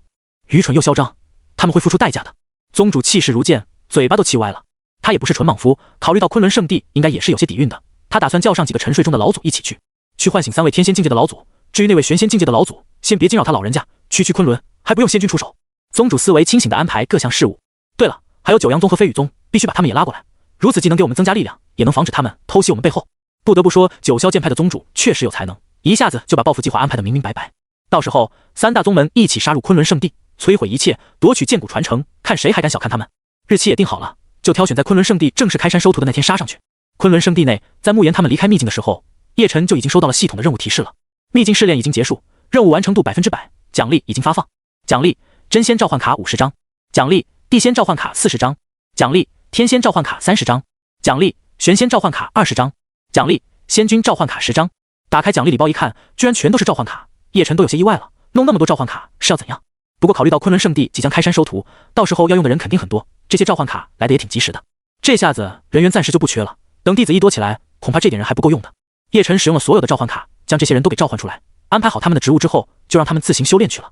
愚蠢又嚣张，他们会付出代价的。宗主气势如剑，嘴巴都气歪了。他也不是纯莽夫，考虑到昆仑圣地应该也是有些底蕴的，他打算叫上几个沉睡中的老祖一起去唤醒3位天仙境界的老祖。至于那位玄仙境界的老祖，先别惊扰他老人家，区昆仑还不用仙君出手。宗主思维清醒地安排各项事务。对了，还有九阳宗和飞羽宗，必须把他们也拉过来，如此既能给我们增加力量，也能防止他们偷袭我们背后。不得不说，九霄剑派的宗主确实有才能，一下子就把报复计划安排得明明白白。到时候三大宗门一起杀入昆仑圣地，摧毁一切，夺取剑骨传承，看谁还敢小看他们。日期也定好了，就挑选在昆仑圣地正式开山收徒的那天杀上去。昆仑圣地内，在慕言他们离开秘境的时候，叶晨就已经收到了系统的任务提示了。秘境试炼已经结束，任务完成度100%，奖励已经发放。奖励：真仙召唤卡50张，奖励地仙召唤卡40张，奖励天仙召唤卡30张，奖励玄仙召唤卡20张，奖励仙君召唤卡10张。打开奖励礼包一看，居然全都是召唤卡，叶晨都有些意外了，弄那么多召唤卡是要怎样？不过考虑到昆仑圣地即将开山收徒，到时候要用的人肯定很多，这些召唤卡来的也挺及时的。这下子人员暂时就不缺了，等弟子一多起来，恐怕这点人还不够用的。叶晨使用了所有的召唤卡，将这些人都给召唤出来，安排好他们的职务之后，就让他们自行修炼去了。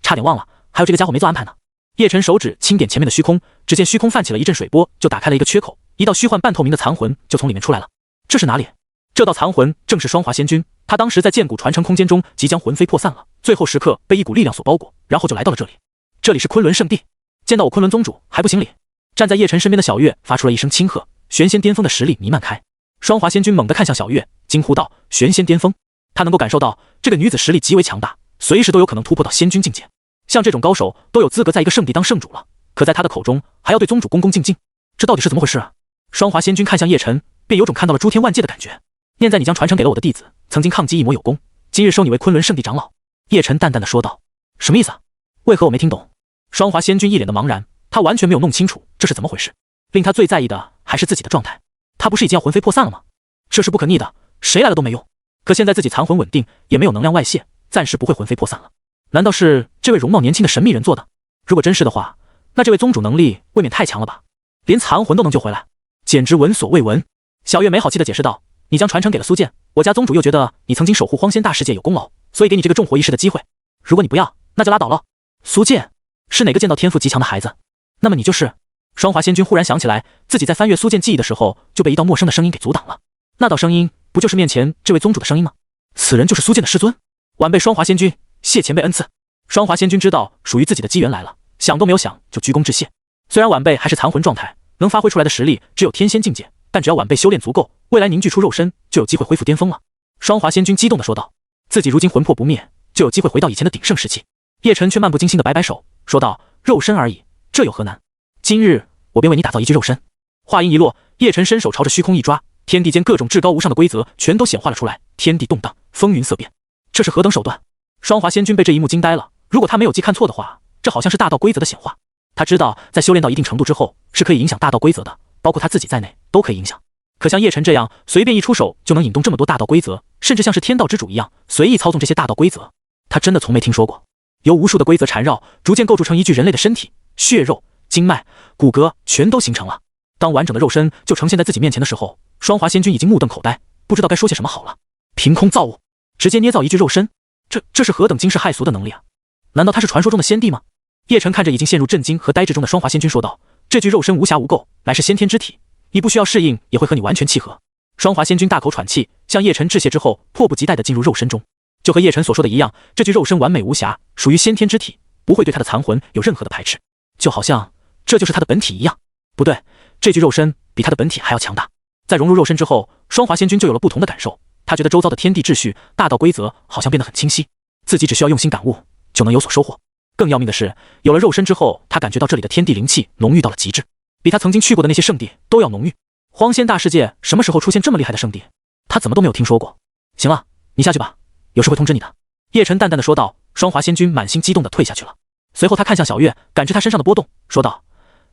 差点忘了，还有这个家伙没做安排呢。叶晨手指轻点前面的虚空，只见虚空泛起了一阵水波，就打开了一个缺口，一道虚幻半透明的残魂就从里面出来了。这是哪里？这道残魂正是双华仙君，他当时在剑骨传承空间中即将魂飞魄散了，最后时刻被一股力量所包裹，然后就来到了这里。这里是昆仑圣地，见到我昆仑宗主还不行礼？站在叶晨身边的小月发出了一声轻喝，玄仙巅峰的实力弥漫开。双华仙君猛地看向小月，惊呼道：玄仙巅峰！他能够感受到这个女子实力极为强大，随时都有可能突破到仙君境界。像这种高手都有资格在一个圣地当圣主了，可在他的口中还要对宗主恭恭敬敬，这到底是怎么回事啊？双华仙君看向叶晨，便有种看到了诸天万界的感觉。念在你将传承给了我的弟子，曾经抗击一魔有功，今日收你为昆仑圣地长老。叶晨淡淡的说道。什么意思啊？为何我没听懂？双华仙君一脸的茫然，他完全没有弄清楚这是怎么回事。令他最在意的还是自己的状态。他不是已经要魂飞魄散了吗？这是不可逆的，谁来了都没用。可现在自己残魂稳定，也没有能量外泄，暂时不会魂飞魄散了。难道是这位容貌年轻的神秘人做的？如果真是的话，那这位宗主能力未免太强了吧？连残魂都能救回来，简直闻所未闻。小月没好气地解释道：“你将传承给了苏剑，我家宗主又觉得你曾经守护荒仙大世界有功劳，所以给你这个重活一世的机会。如果你不要，那就拉倒了。”苏剑是哪个见到天赋极强的孩子？那么你就是？双华仙君忽然想起来，自己在翻阅苏剑记忆的时候，就被一道陌生的声音给阻挡了。那道声音不就是面前这位宗主的声音吗？此人就是苏剑的师尊，晚辈双华仙君，谢前辈恩赐。双华仙君知道属于自己的机缘来了，想都没有想就鞠躬致谢。虽然晚辈还是残魂状态，能发挥出来的实力只有天仙境界，但只要晚辈修炼足够，未来凝聚出肉身，就有机会恢复巅峰了。双华仙君激动地说道：“自己如今魂魄不灭，就有机会回到以前的鼎盛时期。”叶晨却漫不经心地摆摆手，说道：“肉身而已，这有何难？今日我便为你打造一具肉身。”话音一落，叶晨伸手朝着虚空一抓，天地间各种至高无上的规则全都显化了出来，天地动荡，风云色变。这是何等手段？双华仙君被这一幕惊呆了。如果他没有记看错的话，这好像是大道规则的显化。他知道在修炼到一定程度之后，是可以影响大道规则的，包括他自己在内都可以影响。可像叶晨这样随便一出手就能引动这么多大道规则，甚至像是天道之主一样随意操纵这些大道规则，他真的从没听说过。由无数的规则缠绕，逐渐构筑成一具人类的身体，血肉、经脉、骨骼全都形成了。当完整的肉身就呈现在自己面前的时候，双华仙君已经目瞪口呆，不知道该说些什么好了。凭空造物，直接捏造一具肉身，这是何等惊世骇俗的能力啊！难道他是传说中的先帝吗？叶晨看着已经陷入震惊和呆滞中的双华仙君说道：“这具肉身无瑕无垢，乃是先天之体，你不需要适应，也会和你完全契合。”双华仙君大口喘气，向叶晨致谢之后，迫不及待地进入肉身中。就和叶晨所说的一样，这具肉身完美无瑕，属于先天之体，不会对他的残魂有任何的排斥，就好像这就是他的本体一样。不对，这具肉身比他的本体还要强大。在融入肉身之后，双华仙君就有了不同的感受，他觉得周遭的天地秩序、大道规则好像变得很清晰，自己只需要用心感悟，就能有所收获。更要命的是，有了肉身之后，他感觉到这里的天地灵气浓郁到了极致，比他曾经去过的那些圣地都要浓郁。荒仙大世界什么时候出现这么厉害的圣地？他怎么都没有听说过。行了，你下去吧，有事会通知你的。叶晨淡淡的说道。双华仙君满心激动的退下去了。随后他看向小月，感知她身上的波动，说道：“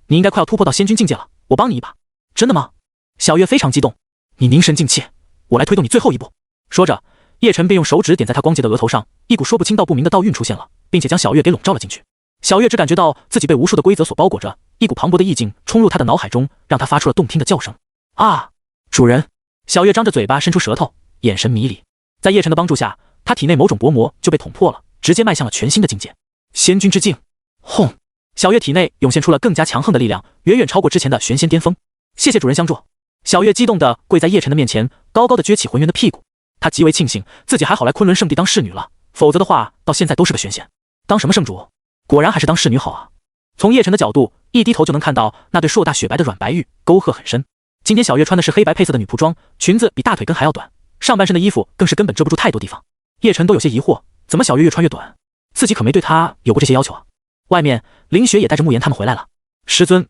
你应该快要突破到仙君境界了，我帮你一把。”真的吗？小月非常激动。你凝神静气，我来推动你最后一步。说着，叶晨便用手指点在她光洁的额头上，一股说不清道不明的道韵出现了，并且将小月给笼罩了进去。小月只感觉到自己被无数的规则所包裹着，一股磅礴的意境冲入她的脑海中，让她发出了动听的叫声。啊，主人！小月张着嘴巴，伸出舌头，眼神迷离。在叶晨的帮助下，她体内某种薄膜就被捅破了，直接迈向了全新的境界——仙君之境。轰！小月体内涌现出了更加强横的力量，远远超过之前的玄仙巅峰。谢谢主人相助！小月激动地跪在叶晨的面前，高高的撅起浑圆的屁股。她极为庆幸自己还好来昆仑圣地当侍女了，否则的话到现在都是个玄仙。当什么圣主？果然还是当侍女好啊！从叶晨的角度一低头就能看到那对硕大雪白的软白玉沟壑很深。今天小月穿的是黑白配色的女仆装，裙子比大腿根还要短，上半身的衣服更是根本遮不住太多地方。叶晨都有些疑惑，怎么小月越穿越短？自己可没对她有过这些要求啊。外面林雪也带着慕言他们回来了。师尊，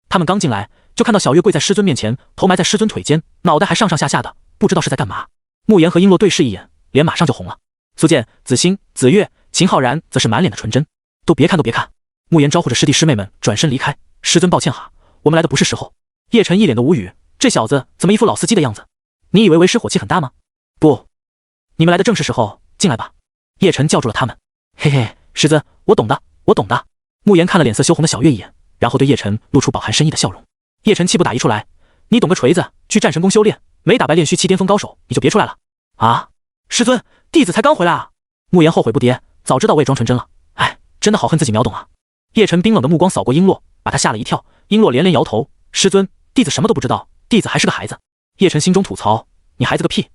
他们刚进来就看到小月跪在师尊面前，头埋在师尊腿间，脑袋还上上下下的，不知道是在干嘛。慕言和璎珞对视一眼，脸马上就红了。苏剑、子欣、子月、秦浩然则是满脸的纯真。都别看，都别看！慕言招呼着师弟师妹们转身离开。师尊抱歉哈，我们来的不是时候。叶晨一脸的无语，这小子怎么一副老司机的样子？你以为为师火气很大吗？不，你们来的正是时候，进来吧。叶晨叫住了他们。嘿嘿，师尊，我懂的，我懂的。慕言看了脸色羞红的小月一眼，然后对叶晨露出饱含深意的笑容。叶晨气不打一处来，你懂个锤子，去战神宫修炼，没打败炼虚期巅峰高手，你就别出来了。啊，师尊，弟子才刚回来啊。慕言后悔不迭，早知道我也装纯真了。哎，真的好恨自己秒懂啊。叶晨冰冷的目光扫过璎珞，把他吓了一跳。璎珞连连摇头，师尊，弟子什么都不知道，弟子还是个孩子。叶晨心中吐槽，你孩子个屁，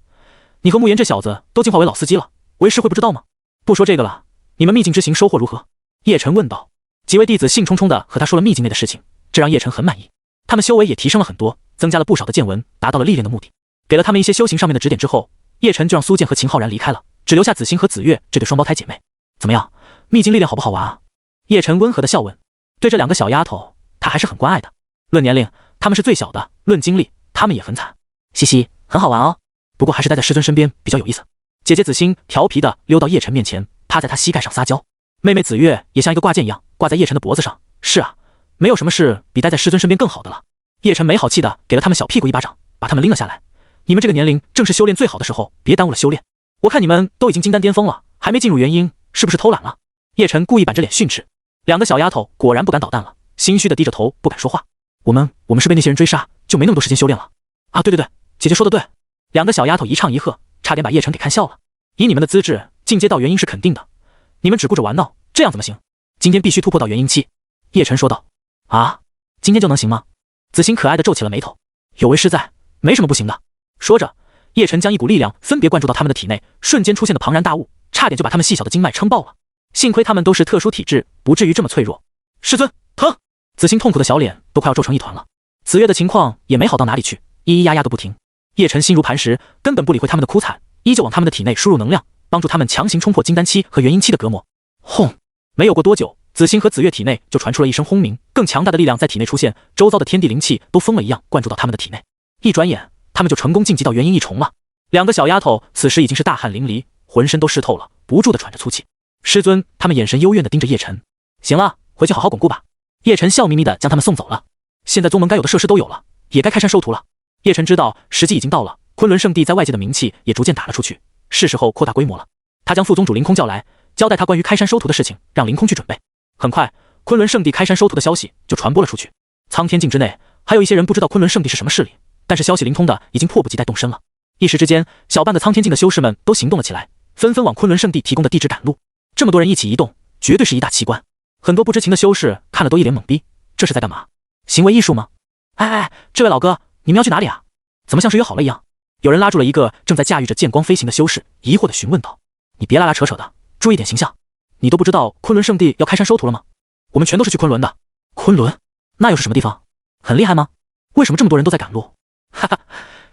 你和慕言这小子都进化为老司机了，为师会不知道吗？不说这个了，你们秘境之行收获如何？叶晨问道。几位弟子兴冲冲地和他说了秘境内的事情，这让叶晨很满意。他们修为也提升了很多，增加了不少的见闻，达到了历练的目的。给了他们一些修行上面的指点之后，叶晨就让苏剑和秦浩然离开了，只留下子欣和子月这对双胞胎姐妹。怎么样，秘境历练好不好玩啊？叶晨温和地笑问。对这两个小丫头，他还是很关爱的。论年龄，他们是最小的；论经历，他们也很惨。嘻嘻，很好玩哦。不过还是待在师尊身边比较有意思。姐姐子欣调皮地溜到叶晨面前，趴在他膝盖上撒娇。妹妹子月也像一个挂件一样挂在叶晨的脖子上。是啊，没有什么事比待在师尊身边更好的了。叶晨没好气地给了他们小屁股一巴掌，把他们拎了下来。你们这个年龄正是修炼最好的时候，别耽误了修炼。我看你们都已经金丹巅峰了，还没进入元婴，是不是偷懒了？叶晨故意板着脸训斥。两个小丫头果然不敢捣蛋了，心虚的低着头不敢说话。我们是被那些人追杀，就没那么多时间修炼了。啊，对，姐姐说的对。两个小丫头一唱一和，差点把叶晨给看笑了。以你们的资质，进阶到元婴是肯定的，你们只顾着玩闹，这样怎么行？今天必须突破到元婴期。叶晨说道。啊，今天就能行吗？子欣可爱的皱起了眉头。有为师在，没什么不行的。说着，叶晨将一股力量分别灌注到他们的体内，瞬间出现的庞然大物，差点就把他们细小的经脉撑爆了。幸亏他们都是特殊体质，不至于这么脆弱。师尊，疼！子欣痛苦的小脸都快要皱成一团了。子月的情况也没好到哪里去，咿咿呀呀个不停。叶晨心如磐石，根本不理会他们的哭惨，依旧往他们的体内输入能量，帮助他们强行冲破金丹期和元婴期的隔膜。轰！没有过多久，子欣和子月体内就传出了一声轰鸣，更强大的力量在体内出现，周遭的天地灵气都疯了一样灌注到他们的体内。一转眼，他们就成功晋级到元婴一重了。两个小丫头此时已经是大汗淋漓，浑身都湿透了，不住地喘着粗气。师尊，他们眼神幽怨地盯着叶晨。行了，回去好好巩固吧。叶晨笑眯眯地将他们送走了。现在宗门该有的设施都有了，也该开山收徒了。叶晨知道时机已经到了，昆仑圣地在外界的名气也逐渐打了出去，是时候扩大规模了。他将副宗主凌空叫来，交代他关于开山收徒的事情，让凌空去准备。很快，昆仑圣地开山收徒的消息就传播了出去。苍天境之内，还有一些人不知道昆仑圣地是什么势力，但是消息灵通的已经迫不及待动身了。一时之间，小半个苍天境的修士们都行动了起来，纷纷往昆仑圣地提供的地址赶路。这么多人一起移动，绝对是一大奇观。很多不知情的修士看了都一脸懵逼，这是在干嘛？行为艺术吗？哎，这位老哥，你们要去哪里啊？怎么像是约好了一样？有人拉住了一个正在驾驭着剑光飞行的修士，疑惑地询问道：“你别拉拉扯扯的，注意点形象。你都不知道昆仑圣地要开山收徒了吗？我们全都是去昆仑的。昆仑？那又是什么地方？很厉害吗？为什么这么多人都在赶路？哈哈，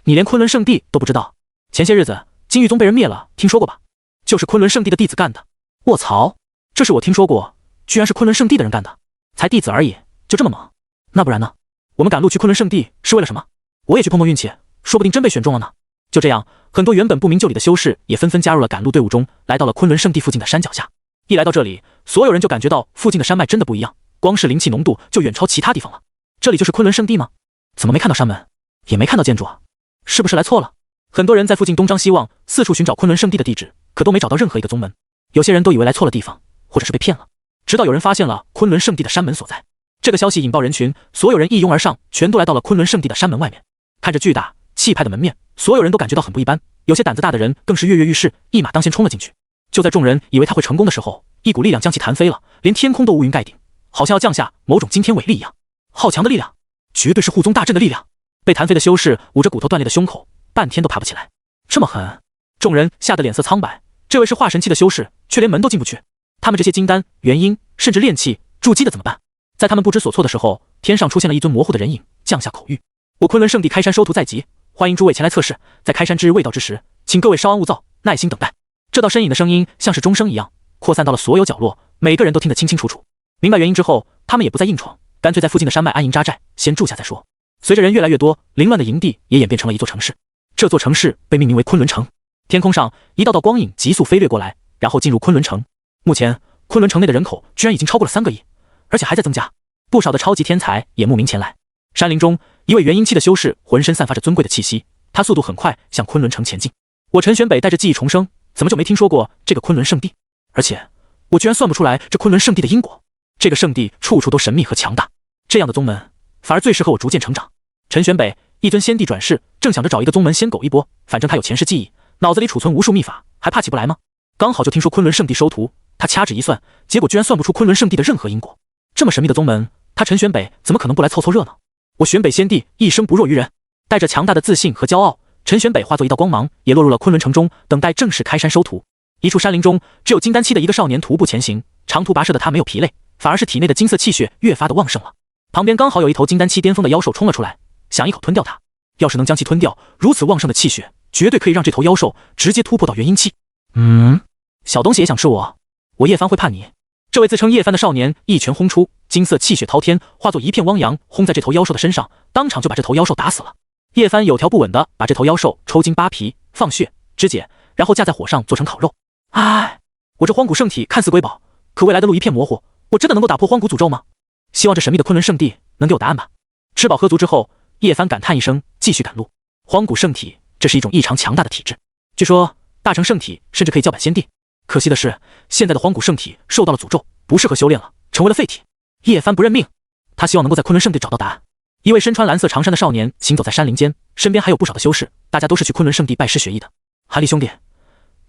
你连昆仑圣地都不知道？前些日子金玉宗被人灭了，听说过吧？就是昆仑圣地的弟子干的。卧槽，这是我听说过，居然是昆仑圣地的人干的。才弟子而已，就这么猛？那不然呢？我们赶路去昆仑圣地是为了什么？我也去碰碰运气，说不定真被选中了呢。”就这样，很多原本不明就里的修士也纷纷加入了赶路队伍中，来到了昆仑圣地附近的山脚下。一来到这里，所有人就感觉到附近的山脉真的不一样，光是灵气浓度就远超其他地方了。这里就是昆仑圣地吗？怎么没看到山门，也没看到建筑啊？是不是来错了？很多人在附近东张西望，四处寻找昆仑圣地的地址，可都没找到任何一个宗门。有些人都以为来错了地方，或者是被骗了。直到有人发现了昆仑圣地的山门所在，这个消息引爆人群，所有人一拥而上，全都来到了昆仑圣地的山门外面。看着巨大气派的门面，所有人都感觉到很不一般，有些胆子大的人更是跃跃欲试，一马当先冲了进去。就在众人以为他会成功的时候，一股力量将其弹飞了，连天空都乌云盖顶，好像要降下某种惊天伟力一样。好强的力量，绝对是护宗大阵的力量。被弹飞的修士捂着骨头断裂的胸口，半天都爬不起来。这么狠，众人吓得脸色苍白。这位是化神期的修士，却连门都进不去。他们这些金丹、元婴，甚至炼气、筑基的怎么办？在他们不知所措的时候，天上出现了一尊模糊的人影，降下口谕：我昆仑圣地开山收徒在即，欢迎诸位前来测试。在开山之日未到之时，请各位稍安勿躁，耐心等待。这道身影的声音像是钟声一样，扩散到了所有角落，每个人都听得清清楚楚。明白原因之后，他们也不再硬闯，干脆在附近的山脉安营扎寨，先住下再说。随着人越来越多，凌乱的营地也演变成了一座城市。这座城市被命名为昆仑城。天空上一道道光影急速飞掠过来，然后进入昆仑城。目前昆仑城内的人口居然已经超过了3个亿，而且还在增加，不少的超级天才也慕名前来。山林中，一位元婴期的修士浑身散发着尊贵的气息，他速度很快向昆仑城前进。我陈玄北带着记忆重生，怎么就没听说过这个昆仑圣地？而且我居然算不出来这昆仑圣地的因果。这个圣地处处都神秘和强大，这样的宗门反而最适合我逐渐成长。陈玄北一尊仙帝转世，正想着找一个宗门先苟一波，反正他有前世记忆，脑子里储存无数秘法，还怕起不来吗？刚好就听说昆仑圣地收徒，他掐指一算，结果居然算不出昆仑圣地的任何因果。这么神秘的宗门，他陈玄北怎么可能不来凑凑热闹？我玄北仙帝一生不弱于人，带着强大的自信和骄傲，陈玄北化作一道光芒，也落入了昆仑城中，等待正式开山收徒。一处山林中，只有金丹期的一个少年徒步前行，长途跋涉的他没有疲累，反而是体内的金色气血越发的旺盛了。旁边刚好有一头金丹期巅峰的妖兽冲了出来，想一口吞掉他。要是能将其吞掉，如此旺盛的气血，绝对可以让这头妖兽直接突破到元婴期。小东西也想吃我？我叶帆会怕你？这位自称叶帆的少年一拳轰出，金色气血滔天，化作一片汪洋，轰在这头妖兽的身上，当场就把这头妖兽打死了。叶帆有条不紊的把这头妖兽抽筋扒皮，放血肢解，然后架在火上做成烤肉。哎，我这荒古圣体看似瑰宝，可未来的路一片模糊，我真的能够打破荒古诅咒吗？希望这神秘的昆仑圣地能给我答案吧。吃饱喝足之后，叶帆感叹一声，继续赶路。荒古圣体，这是一种异常强大的体质。据说大成圣体甚至可以叫板先帝。可惜的是，现在的荒古圣体受到了诅咒，不适合修炼了，成为了废体。叶帆不认命，他希望能够在昆仑圣地找到答案。一位身穿蓝色长衫的少年行走在山林间，身边还有不少的修士，大家都是去昆仑圣地拜师学艺的。韩立兄弟，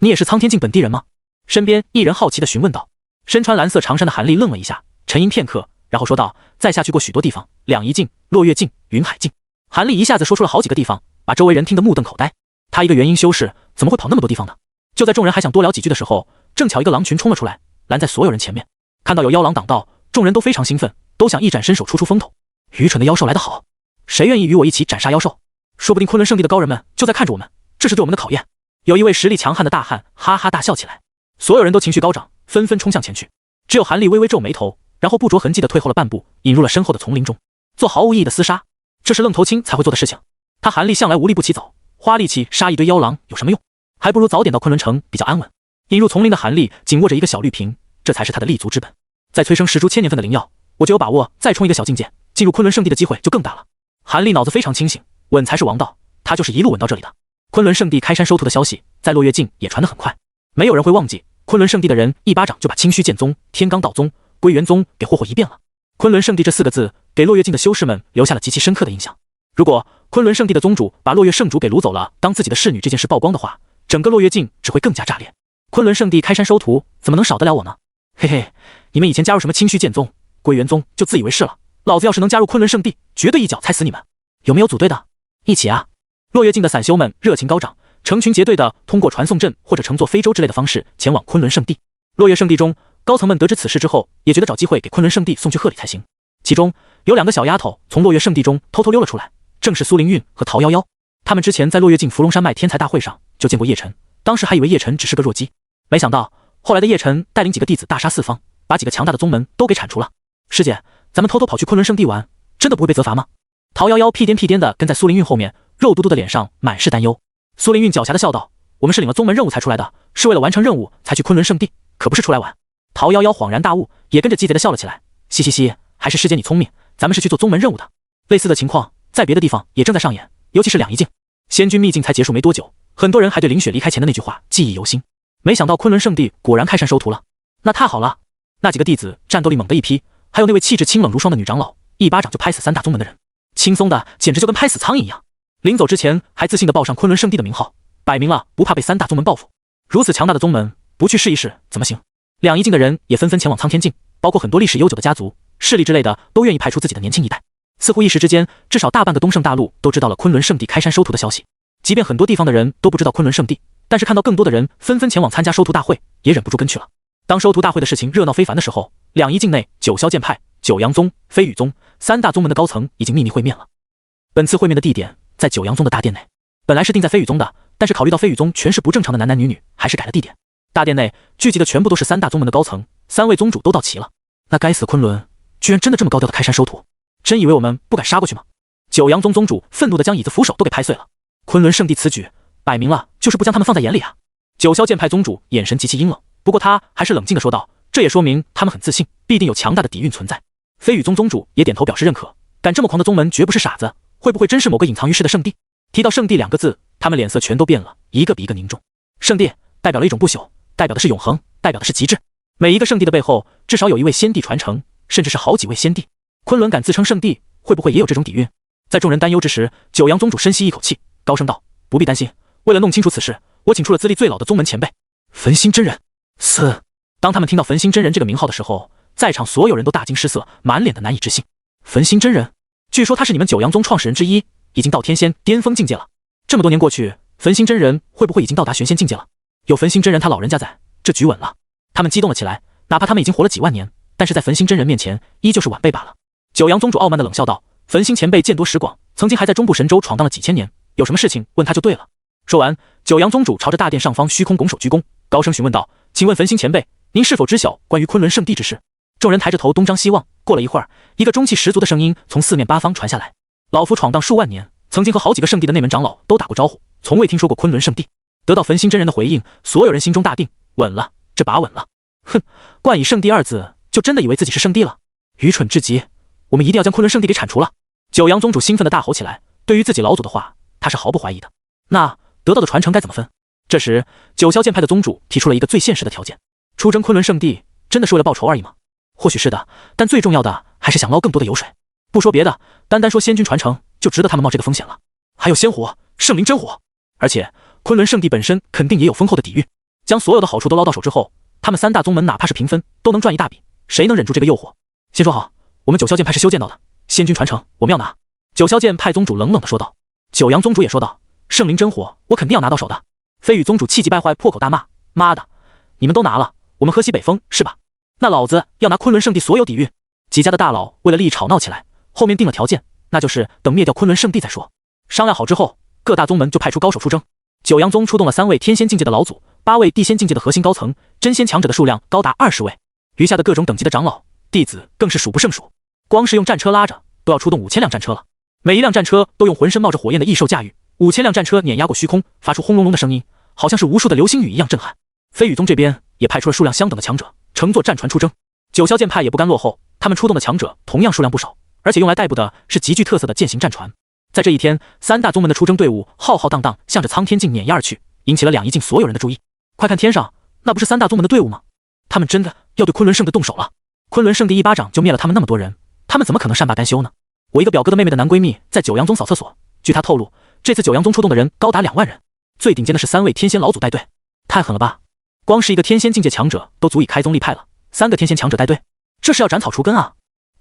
你也是苍天境本地人吗？身边一人好奇地询问道。身穿蓝色长衫的韩立愣了一下，沉吟片刻，然后说道：在下去过许多地方，两仪境、落月境、云海境。韩立一下子说出了好几个地方，把周围人听得目瞪口呆。他一个元婴修士，怎么会跑那么多地方呢？就在众人还想多聊几句的时候，正巧一个狼群冲了出来，拦在所有人前面。看到有妖狼挡道，众人都非常兴奋，都想一展身手出风头。愚蠢的妖兽来得好，谁愿意与我一起斩杀妖兽？说不定昆仑圣地的高人们就在看着我们，这是对我们的考验。有一位实力强悍的大汉哈哈大笑起来，所有人都情绪高涨，纷纷冲向前去。只有韩立微微皱眉头，然后不着痕迹地退后了半步，引入了身后的丛林中，做毫无意义的厮杀。这是愣头青才会做的事情。他韩立向来无利不起早，花力气杀一堆妖狼有什么用？还不如早点到昆仑城比较安稳。引入丛林的韩立紧握着一个小绿瓶，这才是他的立足之本。再催生10株千年份的灵药，我就有把握再冲一个小境界，进入昆仑圣地的机会就更大了。韩立脑子非常清醒，稳才是王道，他就是一路稳到这里的。昆仑圣地开山收徒的消息在落月境也传得很快，没有人会忘记昆仑圣地的人一巴掌就把清虚剑宗、天罡道宗、归元宗给霍霍一遍了。昆仑圣地这4个字给落月境的修士们留下了极其深刻的印象。如果昆仑圣地的宗主把落月圣主给掳走了当自己的侍女这件事曝光的话，整个落月境只会更加炸裂。昆仑圣地开山收徒怎么能少得了我呢？嘿嘿，你们以前加入什么清虚剑宗、归元宗就自以为是了，老子要是能加入昆仑圣地，绝对一脚踩死你们。有没有组队的？一起啊！落月境的散修们热情高涨，成群结队的通过传送阵或者乘坐飞舟之类的方式前往昆仑圣地。落月圣地中，高层们得知此事之后，也觉得找机会给昆仑圣地送去贺礼才行。其中有2个小丫头从落月圣地中偷偷溜了出来，正是苏灵韵和陶夭夭。他们之前在落月境伏龙山脉天才大会上就见过叶晨，当时还以为叶晨只是个弱鸡，没想到后来的叶晨带领几个弟子大杀四方，把几个强大的宗门都给铲除了。师姐，咱们偷偷跑去昆仑圣地玩，真的不会被责罚吗？陶夭夭屁颠屁颠的跟在苏灵韵后面，肉嘟嘟的脸上满是担忧。苏灵韵狡黠的笑道：我们是领了宗门任务才出来的，是为了完成任务才去昆仑圣地，可不是出来玩。陶夭夭恍然大悟，也跟着鸡贼的笑了起来，嘻嘻嘻，还是师姐你聪明，咱们是去做宗门任务的。类似的情况在别的地方也正在上演，尤其是两仪境。仙君秘境才结束没多久，很多人还对林雪离开前的那句话记忆犹新。没想到昆仑圣地果然开山收徒了，那太好了！那几个弟子战斗力猛的一批，还有那位气质清冷如霜的女长老，一巴掌就拍死3大宗门的人，轻松的简直就跟拍死苍蝇一样。临走之前还自信地报上昆仑圣地的名号，摆明了不怕被3大宗门报复。如此强大的宗门，不去试一试怎么行？两仪境的人也纷纷前往苍天境，包括很多历史悠久的家族、势力之类的，都愿意派出自己的年轻一代。似乎一时之间，至少大半个东胜大陆都知道了昆仑圣地开山收徒的消息。即便很多地方的人都不知道昆仑圣地，但是看到更多的人纷纷前往参加收徒大会，也忍不住跟去了。当收徒大会的事情热闹非凡的时候，两仪境内九霄剑派、九阳宗、飞羽宗3大宗门的高层已经秘密会面了。本次会面的地点在九阳宗的大殿内，本来是定在飞羽宗的，但是考虑到飞羽宗全是不正常的男男女女，还是改了地点。大殿内聚集的全部都是3大宗门的高层，3位宗主都到齐了。那该死的昆仑居然真的这么高调的开山收徒，真以为我们不敢杀过去吗？九阳宗宗主愤怒地将椅子扶手都给拍碎了。昆仑圣地此举摆明了就是不将他们放在眼里啊！九霄剑派宗主眼神极其阴冷，不过他还是冷静地说道：这也说明他们很自信，必定有强大的底蕴存在。飞羽宗宗主也点头表示认可，敢这么狂的宗门绝不是傻子，会不会真是某个隐藏于世的圣地？提到圣地2个字，他们脸色全都变了，一个比一个凝重。圣地代表了一种不朽，代表的是永恒，代表的是极致。每一个圣地的背后至少有一位先帝传承，甚至是好几位先帝。昆仑敢自称圣地，会不会也有这种底蕴？在众人担忧之时，九阳宗主深吸一口气，高声道：不必担心，为了弄清楚此事，我请出了资历最老的宗门前辈焚心真人。当他们听到焚心真人这个名号的时候，在场所有人都大惊失色，满脸的难以置信。焚心真人，据说他是你们九阳宗创始人之一，已经到天仙巅峰境界了。这么多年过去，焚心真人会不会已经到达玄仙境界了？有焚心真人他老人家在，这局稳了。他们激动了起来，哪怕他们已经活了几万年，但是在焚心真人面前依旧是晚辈罢了。九阳宗主傲慢地冷笑道：焚心前辈见多识广，曾经还在中部神州闯荡了几千年，有什么事情问他就对了。说完，九阳宗主朝着大殿上方虚空拱手鞠躬，高声询问道：请问焚心前辈，您是否知晓关于昆仑圣地之事？众人抬着头东张西望，过了一会儿，一个中气十足的声音从四面八方传下来：老夫闯荡数万年，曾经和好几个圣地的内门长老都打过招呼，从未听说过昆仑圣地。得到焚心真人的回应，所有人心中大定，稳了，这把稳了。哼，冠以圣地2字，就真的以为自己是圣地了？愚蠢至极！我们一定要将昆仑圣地给铲除了！九阳宗主兴奋地大吼起来，对于自己老祖的话，他是毫不怀疑的。那得到的传承该怎么分？这时，九霄剑派的宗主提出了一个最现实的条件：出征昆仑圣地，真的是为了报仇而已吗？或许是的，但最重要的还是想捞更多的油水。不说别的，单单说仙君传承，就值得他们冒这个风险了。还有仙火、圣灵真火，而且昆仑圣地本身肯定也有丰厚的底蕴。将所有的好处都捞到手之后，他们三大宗门哪怕是平分，都能赚一大笔。谁能忍住这个诱惑？先说好，我们九霄剑派是修剑道的，仙君传承我们要拿。九霄剑派宗主冷冷地说道。九阳宗主也说道：圣灵真火，我肯定要拿到手的。飞羽宗主气急败坏，破口大骂：妈的，你们都拿了，我们喝西北风是吧？那老子要拿昆仑圣地所有底蕴。几家的大佬为了利益吵闹起来，后面定了条件，那就是等灭掉昆仑圣地再说。商量好之后，各大宗门就派出高手出征。九阳宗出动了3位天仙境界的老祖，8位地仙境界的核心高层，真仙强者的数量高达20位，余下的各种等级的长老弟子更是数不胜数。光是用战车拉着都要出动5000辆战车了，每一辆战车都用浑身冒着火焰的异兽驾驭，5000辆战车碾压过虚空，发出轰隆隆的声音，好像是无数的流星雨一样震撼。飞羽宗这边也派出了数量相等的强者，乘坐战船出征。九霄剑派也不甘落后，他们出动的强者同样数量不少，而且用来代步的是极具特色的剑形战船。在这一天，三大宗门的出征队伍浩浩荡荡向着苍天境碾压而去，引起了两仪境所有人的注意。快看天上，那不是三大宗门的队伍吗？他们真的要对昆仑圣地动手了？昆仑圣地一巴掌就灭了他们那么多人，他们怎么可能善罢甘休呢？我一个表哥的妹妹的男闺蜜在九阳宗扫厕所，据他透露，这次九阳宗出动的人高达2万人，最顶尖的是3位天仙老祖带队，太狠了吧！光是一个天仙境界强者都足以开宗立派了，3个天仙强者带队，这是要斩草除根啊！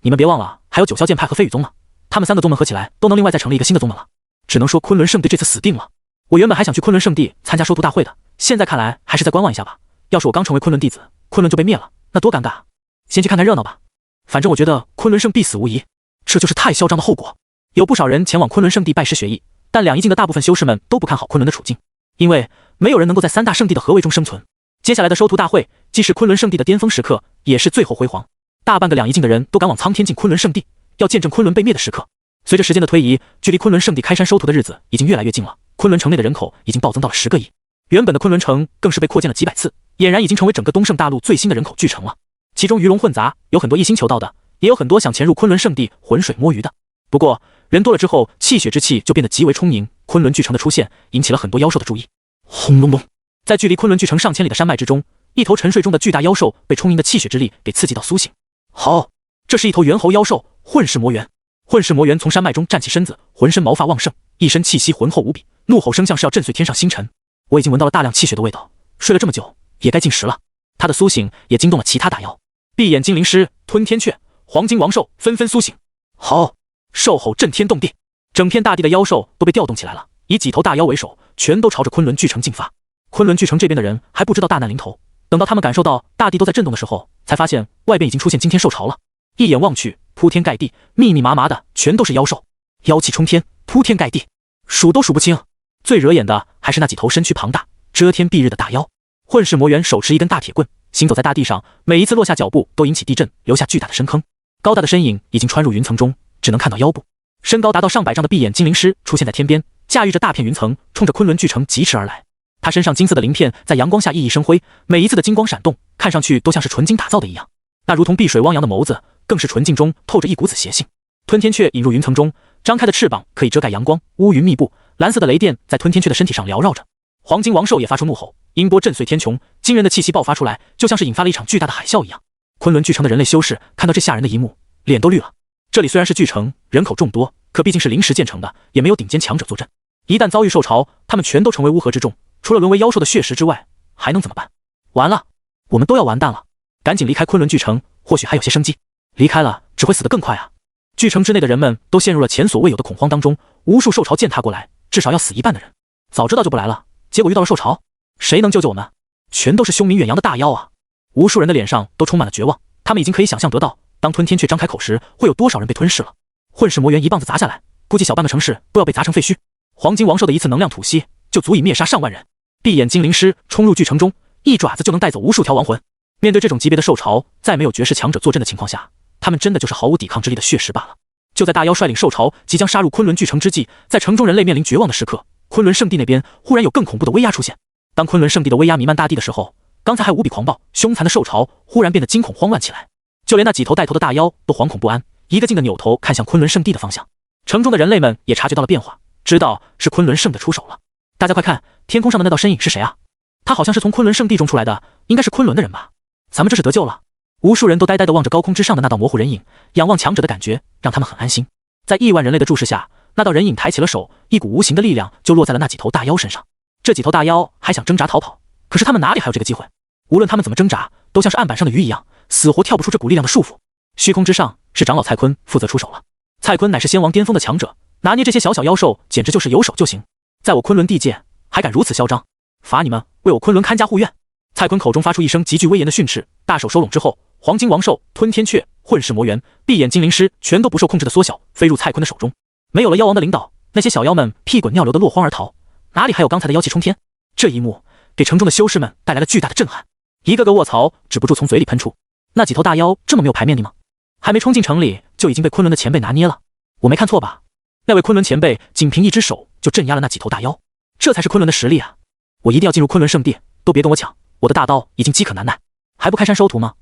你们别忘了，还有九霄剑派和飞羽宗呢，他们3个宗门合起来都能另外再成立一个新的宗门了。只能说昆仑圣地这次死定了。我原本还想去昆仑圣地参加收徒大会的，现在看来还是再观望一下吧。要是我刚成为昆仑弟子，昆仑就被灭了，那多尴尬啊！先去看看热闹吧。反正我觉得昆仑圣必死无疑，这就是太嚣张的后果。有不少人前往昆仑圣地拜师学艺，但两仪境的大部分修士们都不看好昆仑的处境，因为没有人能够在3大圣地的合围中生存。接下来的收徒大会既是昆仑圣地的巅峰时刻，也是最后辉煌。大半个两仪境的人都赶往苍天境昆仑圣地，要见证昆仑被灭的时刻。随着时间的推移，距离昆仑圣地开山收徒的日子已经越来越近了。昆仑城内的人口已经暴增到了10个亿，原本的昆仑城更是被扩建了几百次，俨然已经成为整个东胜大陆最新的人口巨城了。其中鱼龙混杂，有很多一心求道的，也有很多想潜入昆仑圣地浑水摸鱼的。不过人多了之后，气血之气就变得极为充盈。昆仑巨城的出现引起了很多妖兽的注意。轰隆隆，在距离昆仑巨城上千里的山脉之中，一头沉睡中的巨大妖兽被充盈的气血之力给刺激到苏醒。好，这是一头猿猴妖兽混世魔猿。混世魔猿从山脉中站起身子，浑身毛发旺盛，一身气息浑厚无比，怒吼声像是要震碎天上星辰。我已经闻到了大量气血的味道，睡了这么久，也该进食了。他的苏醒也惊动了其他大妖，闭眼精灵师、吞天雀、黄金王兽纷纷苏醒。好，兽吼震天动地，整片大地的妖兽都被调动起来了，以几头大妖为首，全都朝着昆仑巨城进发。昆仑巨城这边的人还不知道大难临头，等到他们感受到大地都在震动的时候，才发现外边已经出现惊天兽潮了。一眼望去，铺天盖地，密密麻麻的全都是妖兽，妖气冲天，铺天盖地，数都数不清。最惹眼的还是那几头身躯庞大、遮天蔽日的大妖。混世魔猿手持一根大铁棍，行走在大地上，每一次落下脚步都引起地震，留下巨大的深坑。高大的身影已经穿入云层中，只能看到腰部。身高达到上百丈的闭眼精灵师出现在天边，驾驭着大片云层，冲着昆仑巨城疾驰而来。他身上金色的鳞片在阳光下熠熠生辉，每一次的金光闪动，看上去都像是纯金打造的一样。那如同碧水汪洋的眸子，更是纯净中透着一股子邪性。吞天雀引入云层中，张开的翅膀可以遮盖阳光，乌云密布，蓝色的雷电在吞天雀的身体上缭绕着。黄金王兽也发出怒吼，音波震碎天穹，惊人的气息爆发出来，就像是引发了一场巨大的海啸一样。昆仑巨城的人类修士看到这吓人的一幕，脸都绿了。这里虽然是巨城，人口众多，可毕竟是临时建成的，也没有顶尖强者坐镇。一旦遭遇兽潮，他们全都成为乌合之众，除了沦为妖兽的血食之外，还能怎么办？完了，我们都要完蛋了！赶紧离开昆仑巨城，或许还有些生机。离开了，只会死得更快啊！巨城之内的人们都陷入了前所未有的恐慌当中，无数兽潮践踏过来，至少要死一半的人。早知道就不来了，结果遇到了兽潮，谁能救救我们？全都是凶名远扬的大妖啊！无数人的脸上都充满了绝望，他们已经可以想象得到，当吞天雀张开口时，会有多少人被吞噬了。混世魔猿一棒子砸下来，估计小半个城市都要被砸成废墟。黄金王兽的一次能量吐息，就足以灭杀上万人。闭眼精灵师冲入巨城中，一爪子就能带走无数条亡魂。面对这种级别的兽潮，在没有绝世强者坐镇的情况下，他们真的就是毫无抵抗之力的血食罢了。就在大妖率领兽潮即将杀入昆仑巨城之际，在城中人类面临绝望的时刻，昆仑圣地那边忽然有更恐怖的威压出现。当昆仑圣地的威压弥漫大地的时候，刚才还无比狂暴凶残的兽潮忽然变得惊恐慌乱起来，就连那几头带头的大妖都惶恐不安，一个劲的扭头看向昆仑圣地的方向。城中的人类们也察觉到了变化，知道是昆仑圣的出手了。大家快看，天空上的那道身影是谁啊？他好像是从昆仑圣地中出来的，应该是昆仑的人吧？咱们这是得救了！无数人都呆呆地望着高空之上的那道模糊人影，仰望强者的感觉让他们很安心。在亿万人类的注视下，那道人影抬起了手，一股无形的力量就落在了那几头大妖身上。这几头大妖还想挣扎逃跑，可是他们哪里还有这个机会？无论他们怎么挣扎，都像是案板上的鱼一样，死活跳不出这股力量的束缚。虚空之上，是长老蔡坤负责出手了。蔡坤乃是仙王巅峰的强者，拿捏这些小小妖兽，简直就是有手就行。在我昆仑地界，还敢如此嚣张？罚你们为我昆仑看家护院！蔡坤口中发出一声极具威严的训斥，大手收拢之后，黄金王兽、吞天雀、混世魔猿、闭眼精灵狮全都不受控制的缩小，飞入蔡坤的手中。没有了妖王的领导，那些小妖们屁滚尿流的落荒而逃，哪里还有刚才的妖气冲天？这一幕给城中的修士们带来了巨大的震撼，一个个卧槽止不住从嘴里喷出。那几头大妖这么没有排面的吗？还没冲进城里，就已经被昆仑的前辈拿捏了。我没看错吧？那位昆仑前辈仅凭一只手就镇压了那几头大妖，这才是昆仑的实力啊！我一定要进入昆仑圣地，都别跟我抢，我的大刀已经饥渴难耐，还不开山收徒吗？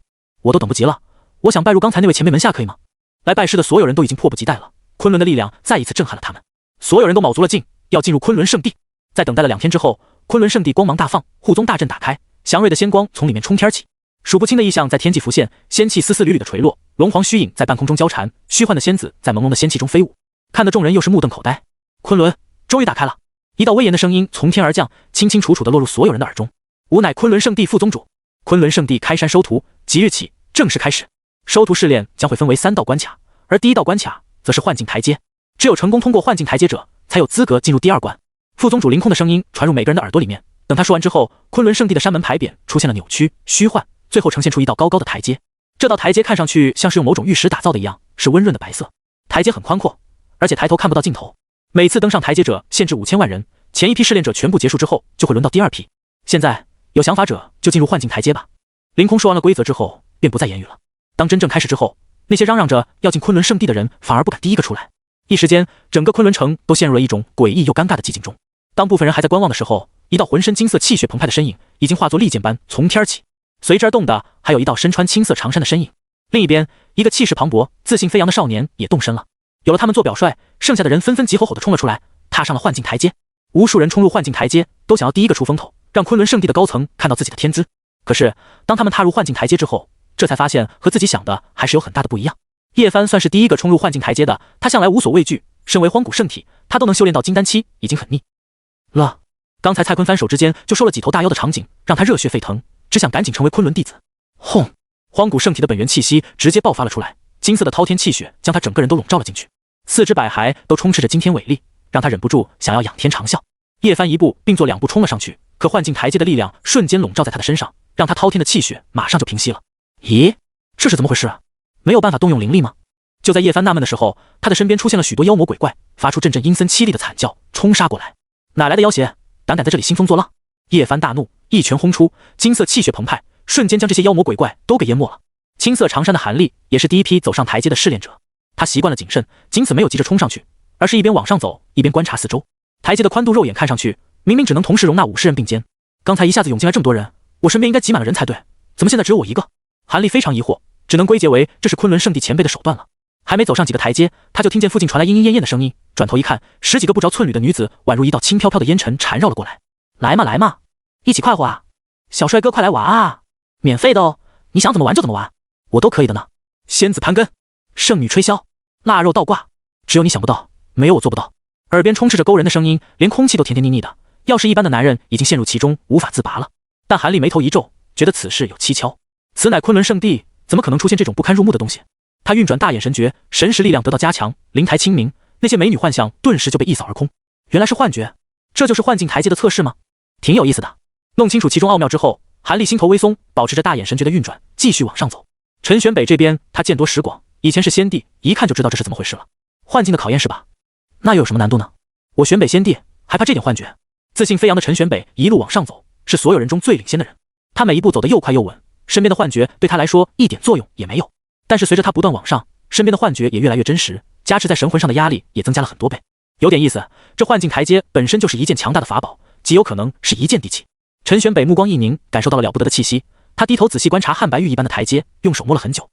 我都等不及了，我想拜入刚才那位前辈门下，可以吗？来拜师的所有人都已经迫不及待了，昆仑的力量再一次震撼了他们，所有人都卯足了劲要进入昆仑圣地。在等待了2天之后，昆仑圣地光芒大放，护宗大阵打开，祥瑞的仙光从里面冲天起，数不清的异象在天际浮现，仙气丝丝缕缕的垂落，龙皇虚影在半空中交缠，虚幻的仙子在朦胧的仙气中飞舞，看得众人又是目瞪口呆。昆仑终于打开了，一道威严的声音从天而降，清清楚楚地落入所有人的耳中。吾乃昆仑圣地副宗主，昆仑圣地开山收徒，即日起正式开始。收徒试炼将会分为3道关卡，而第1道关卡则是幻境台阶，只有成功通过幻境台阶者，才有资格进入第2关。副宗主凌空的声音传入每个人的耳朵里面，等他说完之后，昆仑圣地的山门牌匾出现了扭曲、虚幻，最后呈现出一道高高的台阶。这道台阶看上去像是用某种玉石打造的一样，是温润的白色。台阶很宽阔，而且抬头看不到尽头。每次登上台阶者限制5000万人，前一批试炼者全部结束之后，就会轮到第2批。现在有想法者就进入幻境台阶吧。凌空说完了规则之后，便不再言语了。当真正开始之后，那些嚷嚷着要进昆仑圣地的人反而不敢第一个出来。一时间，整个昆仑城都陷入了一种诡异又尴尬的寂静中。当部分人还在观望的时候，一道浑身金色气血澎湃的身影已经化作利剑般从天而起，随之而动的还有一道身穿青色长衫的身影。另一边，一个气势磅礴、自信飞扬的少年也动身了。有了他们做表率，剩下的人纷纷急吼吼地冲了出来，踏上了幻境台阶。无数人冲入幻境台阶，都想要第一个出风头，让昆仑圣地的高层看到自己的天资。可是，当他们踏入幻境台阶之后，这才发现和自己想的还是有很大的不一样。叶帆算是第一个冲入幻境台阶的，他向来无所畏惧，身为荒古圣体，他都能修炼到金丹期，已经很腻了。刚才蔡坤翻手之间就收了几头大妖的场景，让他热血沸腾，只想赶紧成为昆仑弟子。轰！荒古圣体的本源气息直接爆发了出来，金色的滔天气血将他整个人都笼罩了进去，四肢百骸都充斥着惊天伟力，让他忍不住想要仰天长啸。叶帆一步并作2步冲了上去，可幻境台阶的力量瞬间笼罩在他的身上，让他滔天的气血马上就平息了。咦，这是怎么回事啊？没有办法动用灵力吗？就在叶帆纳闷的时候，他的身边出现了许多妖魔鬼怪，发出阵阵阴森凄厉的惨叫，冲杀过来。哪来的妖邪，胆敢在这里兴风作浪？叶帆大怒，一拳轰出，金色气血澎湃，瞬间将这些妖魔鬼怪都给淹没了。青色长衫的韩立也是第一批走上台阶的试炼者，他习惯了谨慎，仅此没有急着冲上去，而是一边往上走，一边观察四周。台阶的宽度肉眼看上去明明只能同时容纳50人并肩，刚才一下子涌进来这么多人，我身边应该挤满了人才对，怎么现在只有我一个？韩立非常疑惑，只能归结为这是昆仑圣地前辈的手段了。还没走上几个台阶，他就听见附近传来莺莺燕燕的声音，转头一看，10几个不着寸缕的女子宛如一道轻飘飘的烟尘缠绕了过来。来嘛来嘛，一起快活啊！小帅哥快来玩啊！免费的哦，你想怎么玩就怎么玩，我都可以的呢。仙子攀根，圣女吹箫，腊肉倒挂，只有你想不到，没有我做不到。耳边充斥着勾人的声音，连空气都甜甜腻腻的，要是一般的男人已经陷入其中无法自拔了。但韩立眉头一皱，觉得此事有蹊跷，此乃昆仑圣地，怎么可能出现这种不堪入目的东西？他运转大眼神诀，神识力量得到加强，灵台清明，那些美女幻象顿时就被一扫而空。原来是幻觉，这就是幻境台阶的测试吗？挺有意思的。弄清楚其中奥妙之后，韩立心头微松，保持着大眼神诀的运转，继续往上走。陈玄北这边他见多识广，以前是先帝，一看就知道这是怎么回事了。幻境的考验是吧？那又有什么难度呢？我玄北先帝还怕这点幻觉？自信飞扬的陈玄北一路往上走，是所有人中最领先的人。他每一步走得又快又稳，身边的幻觉对他来说一点作用也没有。但是随着他不断往上，身边的幻觉也越来越真实，加持在神魂上的压力也增加了很多倍。有点意思，这幻境台阶本身就是一件强大的法宝，极有可能是一件地器。陈玄北目光一凝，感受到了了不得的气息，他低头仔细观察汉白玉一般的台阶，用手摸了很久，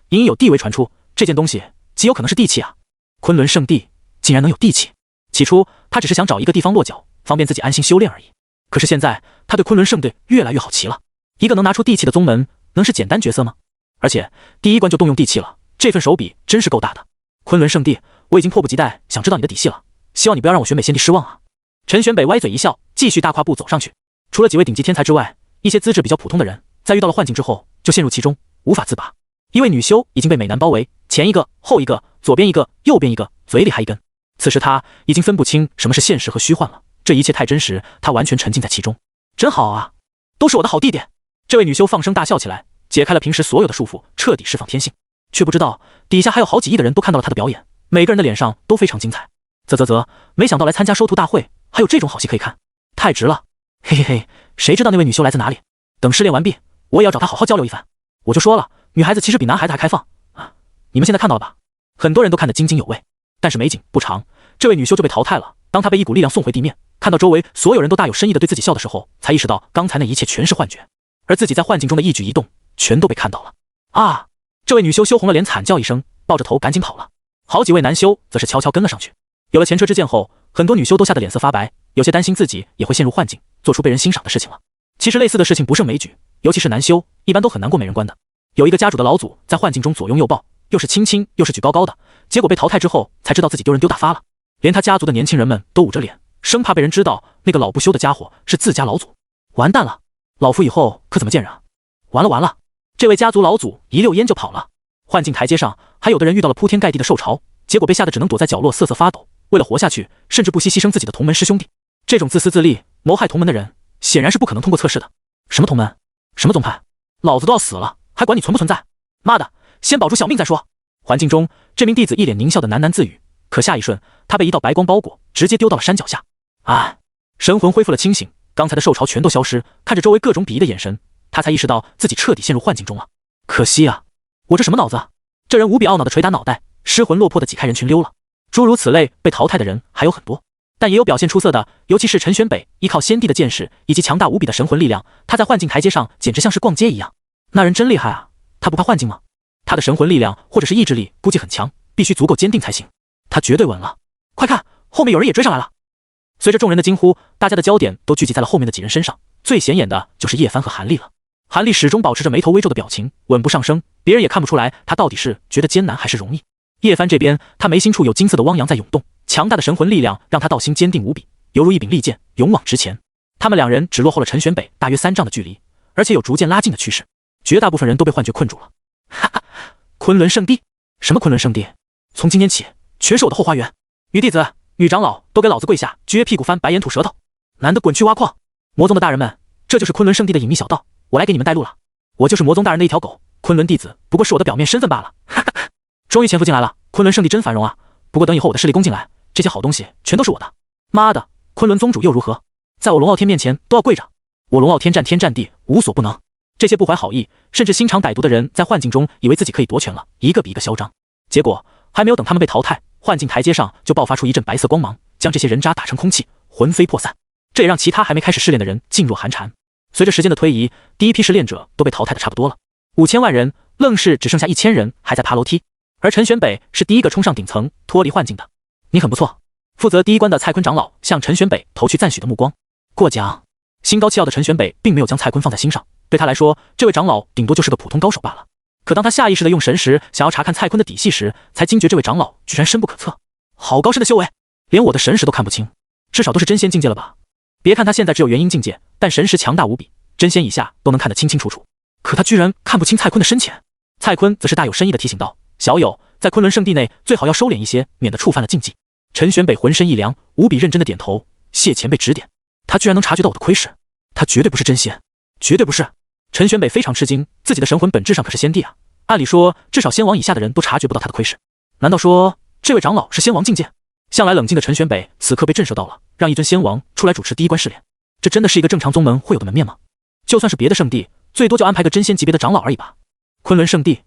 隐隐有地为传出，这件东西极有可能是地器啊！昆仑圣地竟然能有地器，起初他只是想找一个地方落脚，方便自己安心修炼而已。可是现在他对昆仑圣地越来越好奇了。一个能拿出地气的宗门，能是简单角色吗？而且第一关就动用地气了，这份手笔真是够大的。昆仑圣地，我已经迫不及待想知道你的底细了，希望你不要让我选美仙帝失望啊！陈玄北歪嘴一笑，继续大跨步走上去。除了几位顶级天才之外，一些资质比较普通的人，在遇到了幻境之后，就陷入其中，无法自拔。一位女修已经被美男包围，前一个，后一个，左边一个，右边一个，嘴里还一根。此时他已经分不清什么是现实和虚幻了，这一切太真实，他完全沉浸在其中。真好啊，都是我的好弟弟！这位女修放声大笑起来，解开了平时所有的束缚，彻底释放天性。却不知道底下还有好几亿的人都看到了她的表演，每个人的脸上都非常精彩。啧，没想到来参加收徒大会还有这种好戏可以看，太值了！嘿嘿嘿，谁知道那位女修来自哪里？等试炼完毕，我也要找她好好交流一番。我就说了，女孩子其实比男孩子还开放啊！你们现在看到了吧？很多人都看得津津有味。但是美景不长，这位女修就被淘汰了。当她被一股力量送回地面，看到周围所有人都大有深意的对自己笑的时候，才意识到刚才那一切全是幻觉，而自己在幻境中的一举一动全都被看到了。啊！这位女修羞红了脸，惨叫一声，抱着头赶紧跑了。好几位男修则是悄悄跟了上去。有了前车之鉴后，很多女修都吓得脸色发白，有些担心自己也会陷入幻境，做出被人欣赏的事情了。其实类似的事情不胜枚举，尤其是男修，一般都很难过美人关的。有一个家主的老祖在幻境中左拥右抱，又是亲亲又是举高高的，结果被淘汰之后才知道自己丢人丢大发了，连他家族的年轻人们都捂着脸，生怕被人知道那个老不休的家伙是自家老祖。完蛋了，老夫以后可怎么见人啊？完了，这位家族老祖一溜烟就跑了。幻境台阶上还有的人遇到了铺天盖地的兽潮，结果被吓得只能躲在角落瑟瑟发抖，为了活下去甚至不惜牺牲自己的同门师兄弟。这种自私自利谋害同门的人显然是不可能通过测试的。什么同门？什么宗派？老子都要死了还管你存不存在？妈的，先保住小命再说。环境中这名弟子一脸狞笑的喃喃自语，可下一瞬他被一道白光包裹，直接丢到了山脚下。神魂恢复了清醒，刚才的兽潮全都消失，看着周围各种鄙夷的眼神，他才意识到自己彻底陷入幻境中了。可惜啊，我这什么脑子啊！这人无比懊恼的捶打脑袋，失魂落魄的挤开人群溜了。诸如此类被淘汰的人还有很多，但也有表现出色的，尤其是陈玄北，依靠先帝的剑识以及强大无比的神魂力量，他在幻境台阶上简直像是逛街一样。那人真厉害啊，他不怕幻境吗？他的神魂力量或者是意志力估计很强，必须足够坚定才行。他绝对稳了。快看，后面有人也追上来了！随着众人的惊呼，大家的焦点都聚集在了后面的几人身上，最显眼的就是叶帆和韩立了。韩立始终保持着眉头微皱的表情，稳不上声，别人也看不出来他到底是觉得艰难还是容易。叶帆这边，他眉心处有金色的汪洋在涌动，强大的神魂力量让他道心坚定无比，犹如一柄利剑，勇往直前。他们两人只落后了陈玄北大约3丈的距离，而且有逐渐拉近的趋势。绝大部分人都被幻觉困住了。哈哈，昆仑圣地？什么昆仑圣地？从今天起，全是我的后花园。女弟子、女长老都给老子跪下，撅屁股翻白眼吐舌头。男的滚去挖矿。魔宗的大人们，这就是昆仑圣地的隐秘小道，我来给你们带路了。我就是魔宗大人的一条狗，昆仑弟子不过是我的表面身份罢了。哈哈，终于潜伏进来了，昆仑圣地真繁荣啊！不过等以后我的势力攻进来，这些好东西全都是我的。妈的，昆仑宗主又如何？在我龙傲天面前都要跪着。我龙傲天战天战地，无所不能。这些不怀好意，甚至心肠歹毒的人，在幻境中以为自己可以夺权了，一个比一个嚣张。结果还没有等他们被淘汰，幻境台阶上就爆发出一阵白色光芒，将这些人渣打成空气，魂飞魄散。这也让其他还没开始试炼的人噤若寒蝉。随着时间的推移，第一批试炼者都被淘汰的差不多了，5000万人愣是只剩下1000人还在爬楼梯。而陈玄北是第一个冲上顶层，脱离幻境的。你很不错。负责第一关的蔡坤长老向陈玄北投去赞许的目光。过奖。心高气傲的陈玄北并没有将蔡坤放在心上，对他来说，这位长老顶多就是个普通高手罢了。可当他下意识地用神识想要查看蔡坤的底细时，才惊觉这位长老居然深不可测。好高深的修为，连我的神识都看不清，至少都是真仙境界了吧？别看他现在只有元婴境界，但神识强大无比，真仙以下都能看得清清楚楚。可他居然看不清蔡坤的深浅。蔡坤则是大有深意地提醒道：“小友，在昆仑圣地内最好要收敛一些，免得触犯了禁忌。”陈玄北浑身一凉，无比认真地点头，谢前辈指点。他居然能察觉到我的窥视，他绝对不是真仙，绝对不是。陈玄北非常吃惊，自己的神魂本质上可是仙帝啊，按理说至少仙王以下的人都察觉不到他的窥视。难道说这位长老是仙王境界？向来冷静的陈玄北此刻被震慑到了，让一尊仙王出来主持第一关试炼，这真的是一个正常宗门会有的门面吗？就算是别的圣地，最多就安排个真仙级别的长老而已吧。昆仑圣地，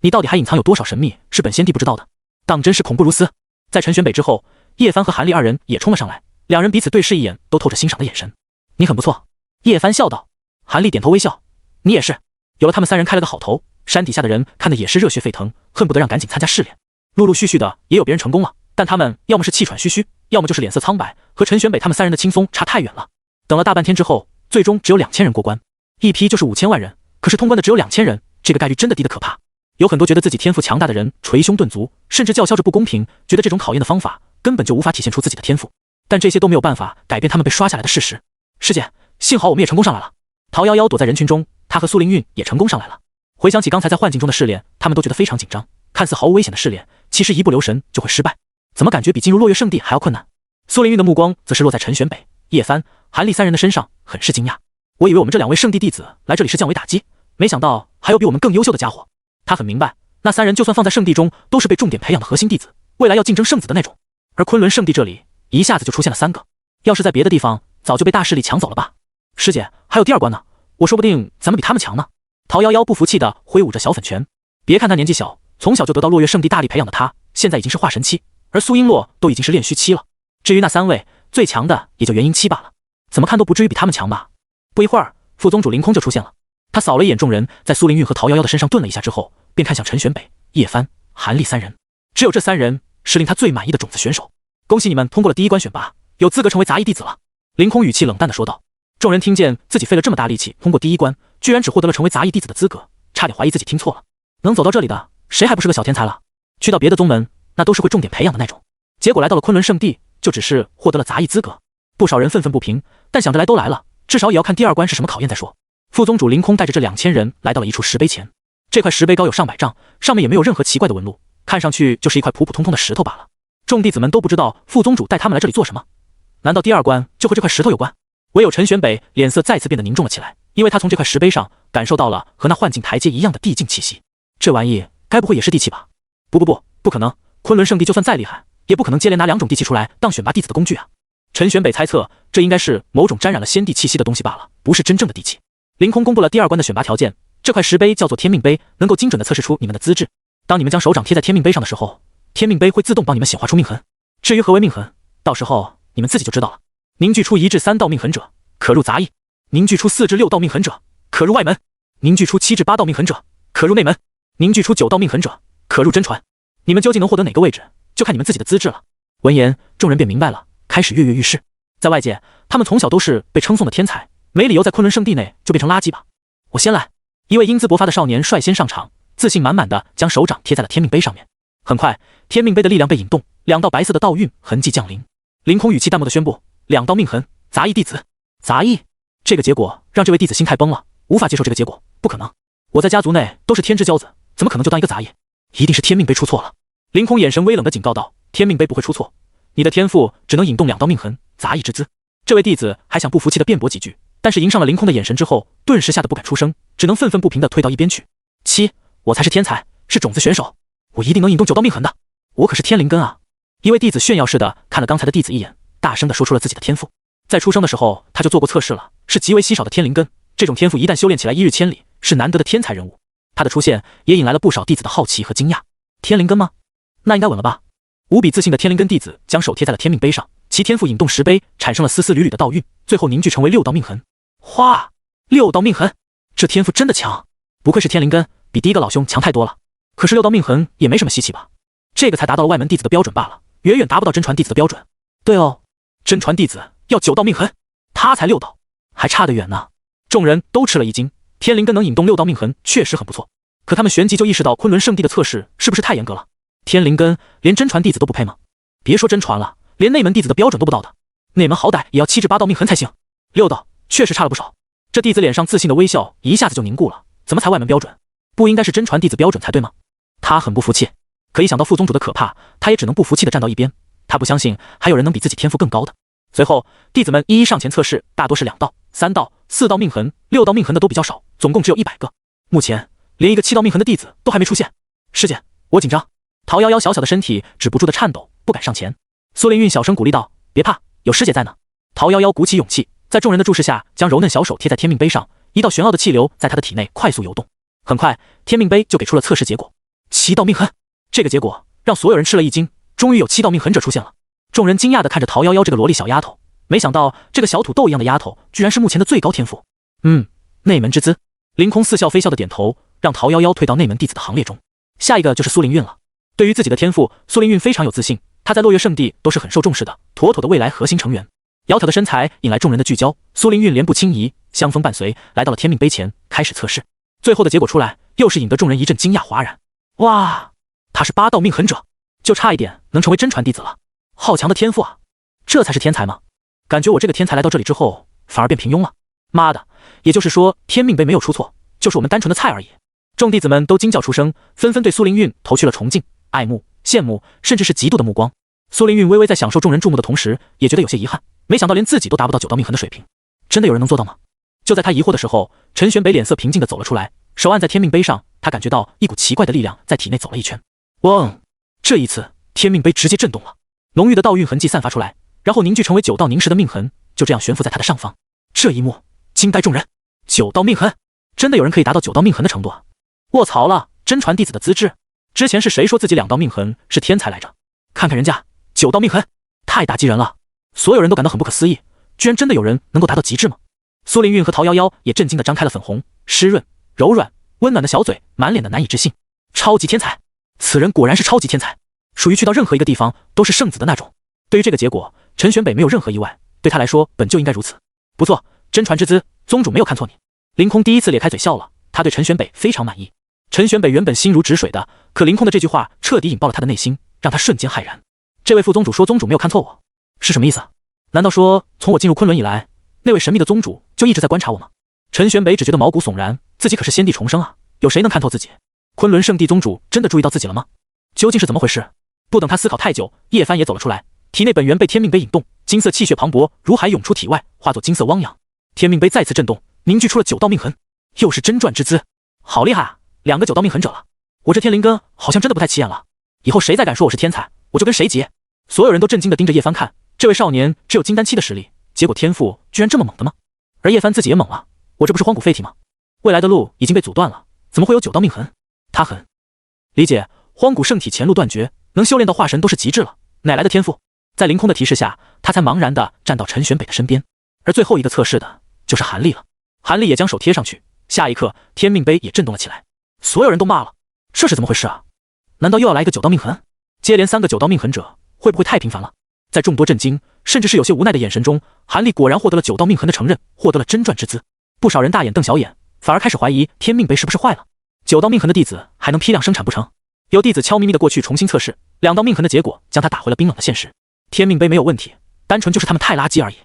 你到底还隐藏有多少神秘是本仙帝不知道的？当真是恐怖如斯。在陈玄北之后，叶帆和韩立二人也冲了上来，两人彼此对视一眼，都透着欣赏的眼神。你很不错。叶帆笑道。韩立点头微笑。你也是。有了他们3人开了个好头，山底下的人看的也是热血沸腾，恨不得让赶紧参加试炼。陆陆续续的也有别人成功了，但他们要么是气喘吁吁，要么就是脸色苍白，和陈玄北他们3人的轻松差太远了。等了大半天之后，最终只有2000人过关，一批就是5000万人，可是通关的只有2000人，这个概率真的低得可怕。有很多觉得自己天赋强大的人捶胸顿足，甚至叫嚣着不公平，觉得这种考验的方法根本就无法体现出自己的天赋。但这些都没有办法改变他们被刷下来的事实。师姐，幸好我们也成功上来了。陶瑶瑶躲在人群中，她和苏凌韵也成功上来了。回想起刚才在幻境中的试炼，他们都觉得非常紧张，看似毫无危险的试炼，其实一不留神就会失败。怎么感觉比进入落月圣地还要困难？苏凌韵的目光则是落在陈玄北、叶帆、韩立3人的身上，很是惊讶。我以为我们这2位圣地弟子来这里是降维打击，没想到还有比我们更优秀的家伙。他很明白，那3人就算放在圣地中，都是被重点培养的核心弟子，未来要竞争圣子的那种。而昆仑圣地这里一下子就出现了3个，要是在别的地方，早就被大势力抢走了吧？师姐，还有第2关呢，我说不定咱们比他们强呢。陶瑶瑶不服气地挥舞着小粉拳。别看他年纪小，从小就得到落月圣地大力培养的他，现在已经是化神期，而苏璎珞都已经是炼虚期了。至于那3位，最强的也就元婴期罢了，怎么看都不至于比他们强吧？不一会儿，副宗主凌空就出现了。他扫了一眼众人，在苏凌韵和陶瑶瑶的身上顿了一下之后，便看向陈玄北、叶帆、韩立3人。只有这3人是令他最满意的种子选手。恭喜你们通过了第1关选拔，有资格成为杂役弟子了。凌空语气冷淡地说道。众人听见自己费了这么大力气通过第1关，居然只获得了成为杂役弟子的资格，差点怀疑自己听错了。能走到这里的，谁还不是个小天才了？去到别的宗门，那都是会重点培养的那种。结果来到了昆仑圣地，就只是获得了杂役资格。不少人愤愤不平，但想着来都来了，至少也要看第2关是什么考验再说。副宗主凌空带着这2000人来到了一处石碑前。这块石碑高有上百丈，上面也没有任何奇怪的纹路，看上去就是一块普普通通的石头罢了。众弟子们都不知道副宗主带他们来这里做什么，难道第2关就和这块石头有关？唯有陈玄北脸色再次变得凝重了起来，因为他从这块石碑上感受到了和那幻境台阶一样的地境气息。这玩意该不会也是地气吧？不可能，昆仑圣地就算再厉害，也不可能接连拿2种地气出来当选拔弟子的工具啊。陈玄北猜测，这应该是某种沾染了仙地气息的东西罢了，不是真正的地气。凌空公布了第2关的选拔条件，这块石碑叫做天命碑，能够精准地测试出你们的资质。当你们将手掌贴在天命碑上的时候，天命碑会自动帮你们显化出命痕。至于何为命痕，到时候你们自己就知道了。凝聚出1至3道命痕者，可入杂役；凝聚出4至6道命痕者，可入外门；凝聚出7至8道命痕者，可入内门；凝聚出9道命痕者，可入真传。你们究竟能获得哪个位置，就看你们自己的资质了。闻言，众人便明白了，开始跃跃欲试。在外界，他们从小都是被称颂的天才，没理由在昆仑圣地内就变成垃圾吧。我先来。一位英姿勃发的少年率先上场，自信满满的将手掌贴在了天命碑上面。很快，天命碑的力量被引动，2道白色的道韵痕迹降临。凌空语气淡漠的宣布：2道命痕，杂役弟子。杂役，这个结果让这位弟子心态崩了，无法接受这个结果。不可能，我在家族内都是天之骄子，怎么可能就当一个杂役？一定是天命碑出错了。凌空眼神微冷的警告道：天命碑不会出错，你的天赋只能引动2道命痕，杂役之资。这位弟子还想不服气的辩驳几句，但是迎上了凌空的眼神之后，顿时吓得不敢出声，只能愤愤不平的退到一边去。我才是天才，是种子选手，我一定能引动9道命痕的，我可是天灵根啊！一位弟子炫耀似的看了刚才的弟子一眼，大声的说出了自己的天赋。在出生的时候他就做过测试了，是极为稀少的天灵根，这种天赋一旦修炼起来1日千里，是难得的天才人物。他的出现也引来了不少弟子的好奇和惊讶。天灵根吗？那应该稳了吧？无比自信的天灵根弟子将手贴在了天命碑上，其天赋引动石碑，产生了丝丝缕缕的道韵，最后凝聚成为6道命痕。哗，6道命痕，这天赋真的强，不愧是天灵根，比第1个老兄强太多了。可是6道命痕也没什么稀奇吧？这个才达到了外门弟子的标准罢了，远远达不到真传弟子的标准。对哦，真传弟子要9道命痕，他才6道，还差得远呢。众人都吃了一惊，天灵根能引动6道命痕，确实很不错。可他们旋即就意识到昆仑圣地的测试是不是太严格了？天灵根连真传弟子都不配吗？别说真传了，连内门弟子的标准都不到的，内门好歹也要7至8道命痕才行，6道确实差了不少。这弟子脸上自信的微笑一下子就凝固了，怎么才外门标准？不应该是真传弟子标准才对吗？他很不服气，可一想到副宗主的可怕，他也只能不服气的站到一边。他不相信还有人能比自己天赋更高的。随后，弟子们一一上前测试，大多是2道、3道、4道命痕，6道命痕的都比较少，总共只有100个。目前连一个7道命痕的弟子都还没出现。师姐，我紧张。陶瑶瑶小小的身体止不住的颤抖，不敢上前。苏凌韵小声鼓励道：别怕，有师姐在呢。陶瑶瑶鼓起勇气，在众人的注视下，将柔嫩小手贴在天命碑上，一道玄奥的气流在她的体内快速游动。很快，天命碑就给出了测试结果：7道命痕。这个结果让所有人吃了一惊，终于有7道命痕者出现了。众人惊讶地看着陶瑶瑶这个萝莉小丫头，没想到这个小土豆一样的丫头居然是目前的最高天赋。内门之资。凌空似笑非笑的点头，让陶瑶瑶退到内门弟子的行列中。下一个就是苏凌韵了。对于自己的天赋，苏凌韵非常有自信，他在落月圣地都是很受重视的，妥妥的未来核心成员。窈窕的身材引来众人的聚焦，苏凌韵莲步轻移，香风伴随，来到了天命碑前，开始测试。最后的结果出来，又是引得众人一阵惊讶哗然。哇，他是8道命痕者，就差一点能成为真传弟子了。好强的天赋啊！这才是天才吗？感觉我这个天才来到这里之后，反而变平庸了。妈的，也就是说天命碑没有出错，就是我们单纯的菜而已。众弟子们都惊叫出声，纷纷对苏凌韵投去了崇敬、爱慕、羡慕，甚至是嫉妒的目光。苏凌韵微微在享受众人注目的同时，也觉得有些遗憾，没想到连自己都达不到9道命痕的水平。真的有人能做到吗？就在他疑惑的时候，陈玄北脸色平静地走了出来，手按在天命碑上，他感觉到一股奇怪的力量在体内走了一圈。嗡！这一次天命碑直接震动了，浓郁的道运痕迹散发出来，然后凝聚成为9道凝实的命痕，就这样悬浮在他的上方。这一幕惊呆众人，9道命痕，真的有人可以达到9道命痕的程度啊！卧槽了，真传弟子的资质！之前是谁说自己2道命痕是天才来着？看看人家9道命痕，太打击人了！所有人都感到很不可思议，居然真的有人能够达到极致吗？苏凌韵和陶瑶瑶也震惊地张开了粉红、湿润、柔软、温暖的小嘴，满脸的难以置信。超级天才，此人果然是超级天才，属于去到任何一个地方都是圣子的那种。对于这个结果，陈玄北没有任何意外，对他来说本就应该如此。不错，真传之资，宗主没有看错你。凌空第一次咧开嘴笑了，他对陈玄北非常满意。陈玄北原本心如止水的，可凌空的这句话彻底引爆了他的内心，让他瞬间骇然。这位副宗主说宗主没有看错我，是什么意思？难道说从我进入昆仑以来，那位神秘的宗主就一直在观察我吗？陈玄北只觉得毛骨悚然，自己可是先帝重生啊，有谁能看透自己？昆仑圣地宗主真的注意到自己了吗？究竟是怎么回事？不等他思考太久，叶帆也走了出来，体内本源被天命碑引动，金色气血磅礴如海涌出体外，化作金色汪洋。天命碑再次震动，凝聚出了9道命痕，又是真传之资，好厉害啊！2个9道命痕者了，我这天灵根好像真的不太起眼了。以后谁再敢说我是天才，我就跟谁结！所有人都震惊地盯着叶帆看，这位少年只有金丹期的实力，结果天赋居然这么猛的吗？而叶帆自己也猛了，我这不是荒古废体吗？未来的路已经被阻断了，怎么会有9道命痕？他很理解，荒古圣体前路断绝，能修炼到化神都是极致了，哪来的天赋？在凌空的提示下，他才茫然地站到陈玄北的身边。而最后一个测试的就是韩立了，韩立也将手贴上去，下一刻天命碑也震动了起来。所有人都骂了，这是怎么回事啊？难道又要来一个9道命痕？接连3个9道命痕者，会不会太频繁了？在众多震惊甚至是有些无奈的眼神中，韩立果然获得了9道命痕的承认，获得了真传之资。不少人大眼瞪小眼，反而开始怀疑天命碑是不是坏了，9道命痕的弟子还能批量生产不成？有弟子悄咪咪的过去重新测试，2道命痕的结果将他打回了冰冷的现实。天命碑没有问题，单纯就是他们太垃圾而已。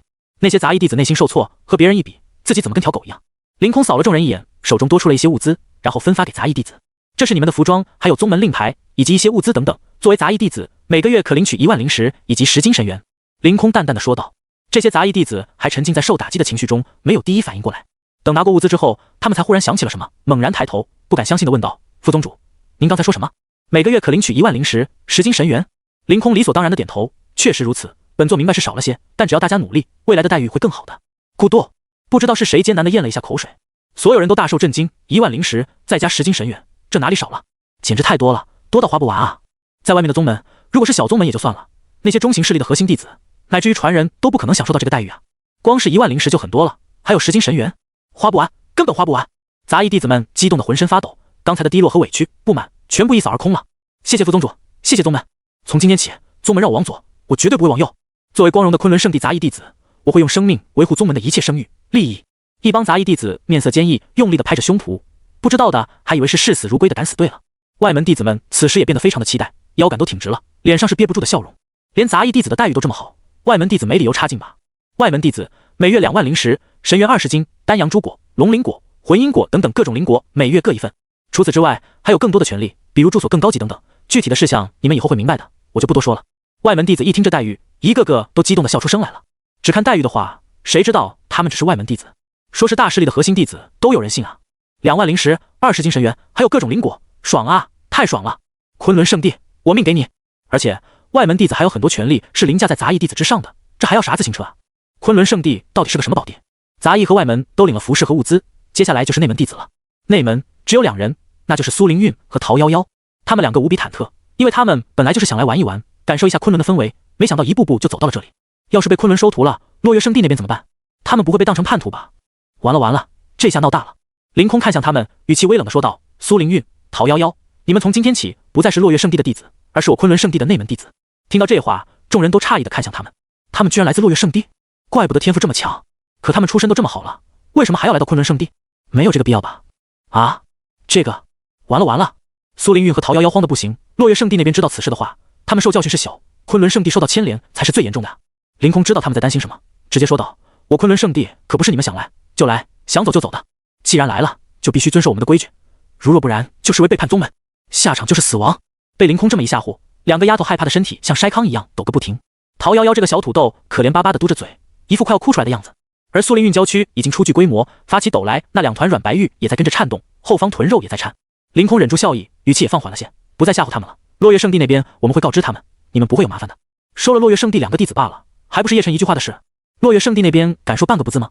那些杂役弟子内心受挫，和别人一比，自己怎么跟条狗一样？凌空扫了众人一眼，手中多出了一些物资，然后分发给杂役弟子。这是你们的服装，还有宗门令牌，以及一些物资等等。作为杂役弟子，每个月可领取1万灵石以及10金神元。凌空淡淡的说道。这些杂役弟子还沉浸在受打击的情绪中，没有第一反应过来。等拿过物资之后，他们才忽然想起了什么，猛然抬头，不敢相信的问道：“副宗主，您刚才说什么？每个月可领取1万灵石、10金神元？”凌空理所当然的点头，确实如此。本座明白是少了些，但只要大家努力，未来的待遇会更好的。咕咚，不知道是谁艰难的咽了一下口水，所有人都大受震惊。1万灵石再加10金神元，这哪里少了？简直太多了，多到花不完啊！在外面的宗门，如果是小宗门也就算了，那些中型势力的核心弟子，乃至于传人都不可能享受到这个待遇啊！光是1万灵石就很多了，还有10金神元，花不完，根本花不完！杂役弟子们激动的浑身发抖，刚才的低落和委屈、不满全部一扫而空了。谢谢副宗主，谢谢宗门。从今天起，宗门让我往左，我绝对不会往右。作为光荣的昆仑圣地杂役弟子，我会用生命维护宗门的一切声誉、利益。一帮杂役弟子面色坚毅，用力地拍着胸脯，不知道的还以为是视死如归的敢死队了。外门弟子们此时也变得非常的期待，腰杆都挺直了，脸上是憋不住的笑容。连杂役弟子的待遇都这么好，外门弟子没理由差劲吧？外门弟子每月2万灵石、神元20斤、丹阳珠果、龙鳞果、魂因果等等各种灵果，每月各一份。除此之外，还有更多的权利，比如住所更高级等等。具体的事项你们以后会明白的，我就不多说了。外门弟子一听这待遇，一个个都激动地笑出声来了。只看待遇的话，谁知道他们只是外门弟子，说是大势力的核心弟子都有人信啊！2万灵石、20斤神元，还有各种灵果，爽啊！太爽了！昆仑圣地，我命给你！而且外门弟子还有很多权利是凌驾在杂役弟子之上的，这还要啥自行车啊？昆仑圣地到底是个什么宝地？杂役和外门都领了服饰和物资，接下来就是内门弟子了。内门只有2人，那就是苏凌韵和陶瑶瑶。他们2个无比忐忑，因为他们本来就是想来玩一玩，感受一下昆仑的氛围，没想到一步步就走到了这里。要是被昆仑收徒了，落月圣地那边怎么办？他们不会被当成叛徒吧？完了完了，这下闹大了！凌空看向他们，语气微冷地说道：“苏凌韵、陶瑶瑶，你们从今天起不再是落月圣地的弟子，而是我昆仑圣地的内门弟子。听到这话，众人都诧异地看向他们，他们居然来自落月圣地，怪不得天赋这么强。可他们出身都这么好了，为什么还要来到昆仑圣地？没有这个必要吧？啊，这个，完了完了！苏凌韵和陶瑶瑶慌得不行。落月圣地那边知道此事的话，他们受教训是小，昆仑圣地受到牵连才是最严重的。凌空知道他们在担心什么，直接说道：“我昆仑圣地可不是你们想来就来，想走就走的。既然来了，就必须遵守我们的规矩，如若不然，就视为背叛宗门，下场就是死亡。”被凌空这么一吓唬，两个丫头害怕的身体像筛糠一样抖个不停。陶瑶瑶这个小土豆可怜巴巴的嘟着嘴，一副快要哭出来的样子。而苏凌韵娇躯已经初具规模，发起抖来，那两团软白玉也在跟着颤动，后方臀肉也在颤。凌空忍住笑意，语气也放缓了些，不再吓唬他们了。落月圣地那边我们会告知他们，你们不会有麻烦的。收了落月圣地2个弟子罢了，还不是叶晨一句话的事。落月圣地那边敢说半个不字吗？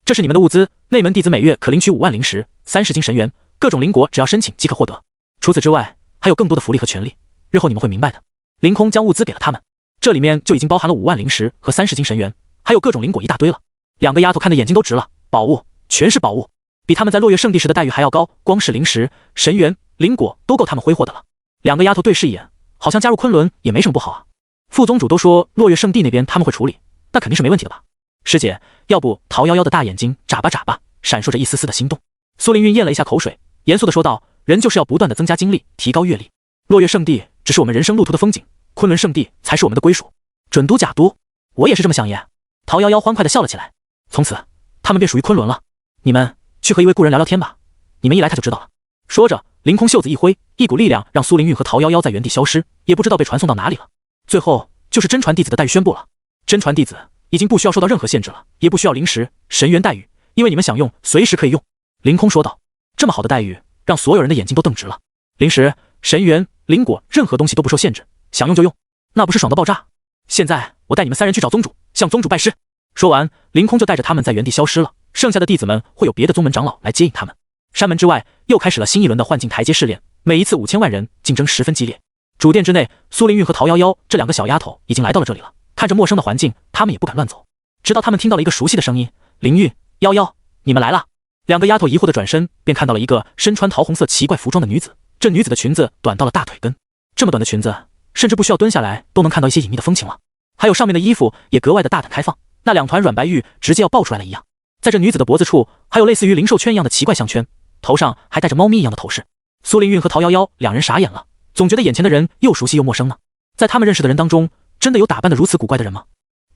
这是你们的物资，内门弟子每月可领取5万灵石、30斤神元，各种灵果只要申请即可获得。除此之外，还有更多的福利和权利，日后你们会明白的。凌空将物资给了他们，这里面就已经包含了5万灵石和30斤神元，还有各种灵果一大堆了。两个丫头看的眼睛都直了，宝物，全是宝物，比他们在落月圣地时的待遇还要高，光是灵石、神元、灵果都够他们挥霍的了。两个丫头对视一眼，好像加入昆仑也没什么不好啊。副宗主都说落月圣地那边他们会处理，那肯定是没问题的吧？师姐，要不？陶瑶瑶的大眼睛眨巴眨巴，闪烁着一丝丝的心动。苏凌韵咽了一下口水，严肃地说道：“人就是要不断地增加经历，提高阅历。落月圣地只是我们人生路途的风景，昆仑圣地才是我们的归属。准都假都，我也是这么想耶。”陶瑶瑶欢快地笑了起来。从此，他们便属于昆仑了。你们去和一位故人聊聊天吧，你们一来他就知道了。说着，凌空袖子一挥，一股力量让苏凌韵和陶瑶瑶在原地消失，也不知道被传送到哪里了。最后就是真传弟子的待遇宣布了，真传弟子已经不需要受到任何限制了，也不需要灵石、神元待遇，因为你们想用，随时可以用。凌空说道。这么好的待遇，让所有人的眼睛都瞪直了。灵石、神元、灵果，任何东西都不受限制，想用就用，那不是爽到爆炸？现在我带你们3人去找宗主，向宗主拜师。说完，凌空就带着他们在原地消失了。剩下的弟子们会有别的宗门长老来接应他们。山门之外又开始了新一轮的幻境台阶试炼，每一次5000万人，竞争十分激烈。主殿之内，苏凌韵和陶瑶瑶这2个小丫头已经来到了这里了。看着陌生的环境，他们也不敢乱走。直到他们听到了一个熟悉的声音：“凌韵、瑶瑶，你们来了。”2个丫头疑惑的转身，便看到了一个身穿桃红色奇怪服装的女子。这女子的裙子短到了大腿根，这么短的裙子，甚至不需要蹲下来都能看到一些隐秘的风情了。还有上面的衣服也格外的大胆开放，那2团软白玉直接要爆出来了一样。在这女子的脖子处，还有类似于灵兽圈一样的奇怪项圈，头上还戴着猫咪一样的头饰。苏凌韵和陶瑶瑶2人傻眼了，总觉得眼前的人又熟悉又陌生呢。在他们认识的人当中，真的有打扮的如此古怪的人吗？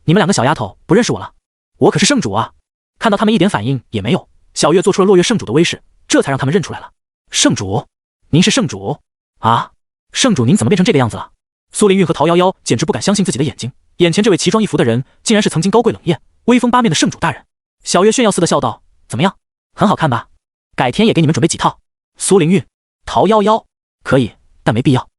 你们2个小丫头不认识我了？我可是圣主啊！看到他们一点反应也没有，小月做出了落月圣主的威势，这才让他们认出来了。圣主？您是圣主？啊，圣主您怎么变成这个样子了？苏凌韵和陶瑶瑶简直不敢相信自己的眼睛，眼前这位奇装异服的人，竟然是曾经高贵冷艳、威风八面的圣主大人。小月炫耀似的笑道：“怎么样，很好看吧？改天也给你们准备几套。”苏凌韵、陶瑶瑶：“可以，但没必要。”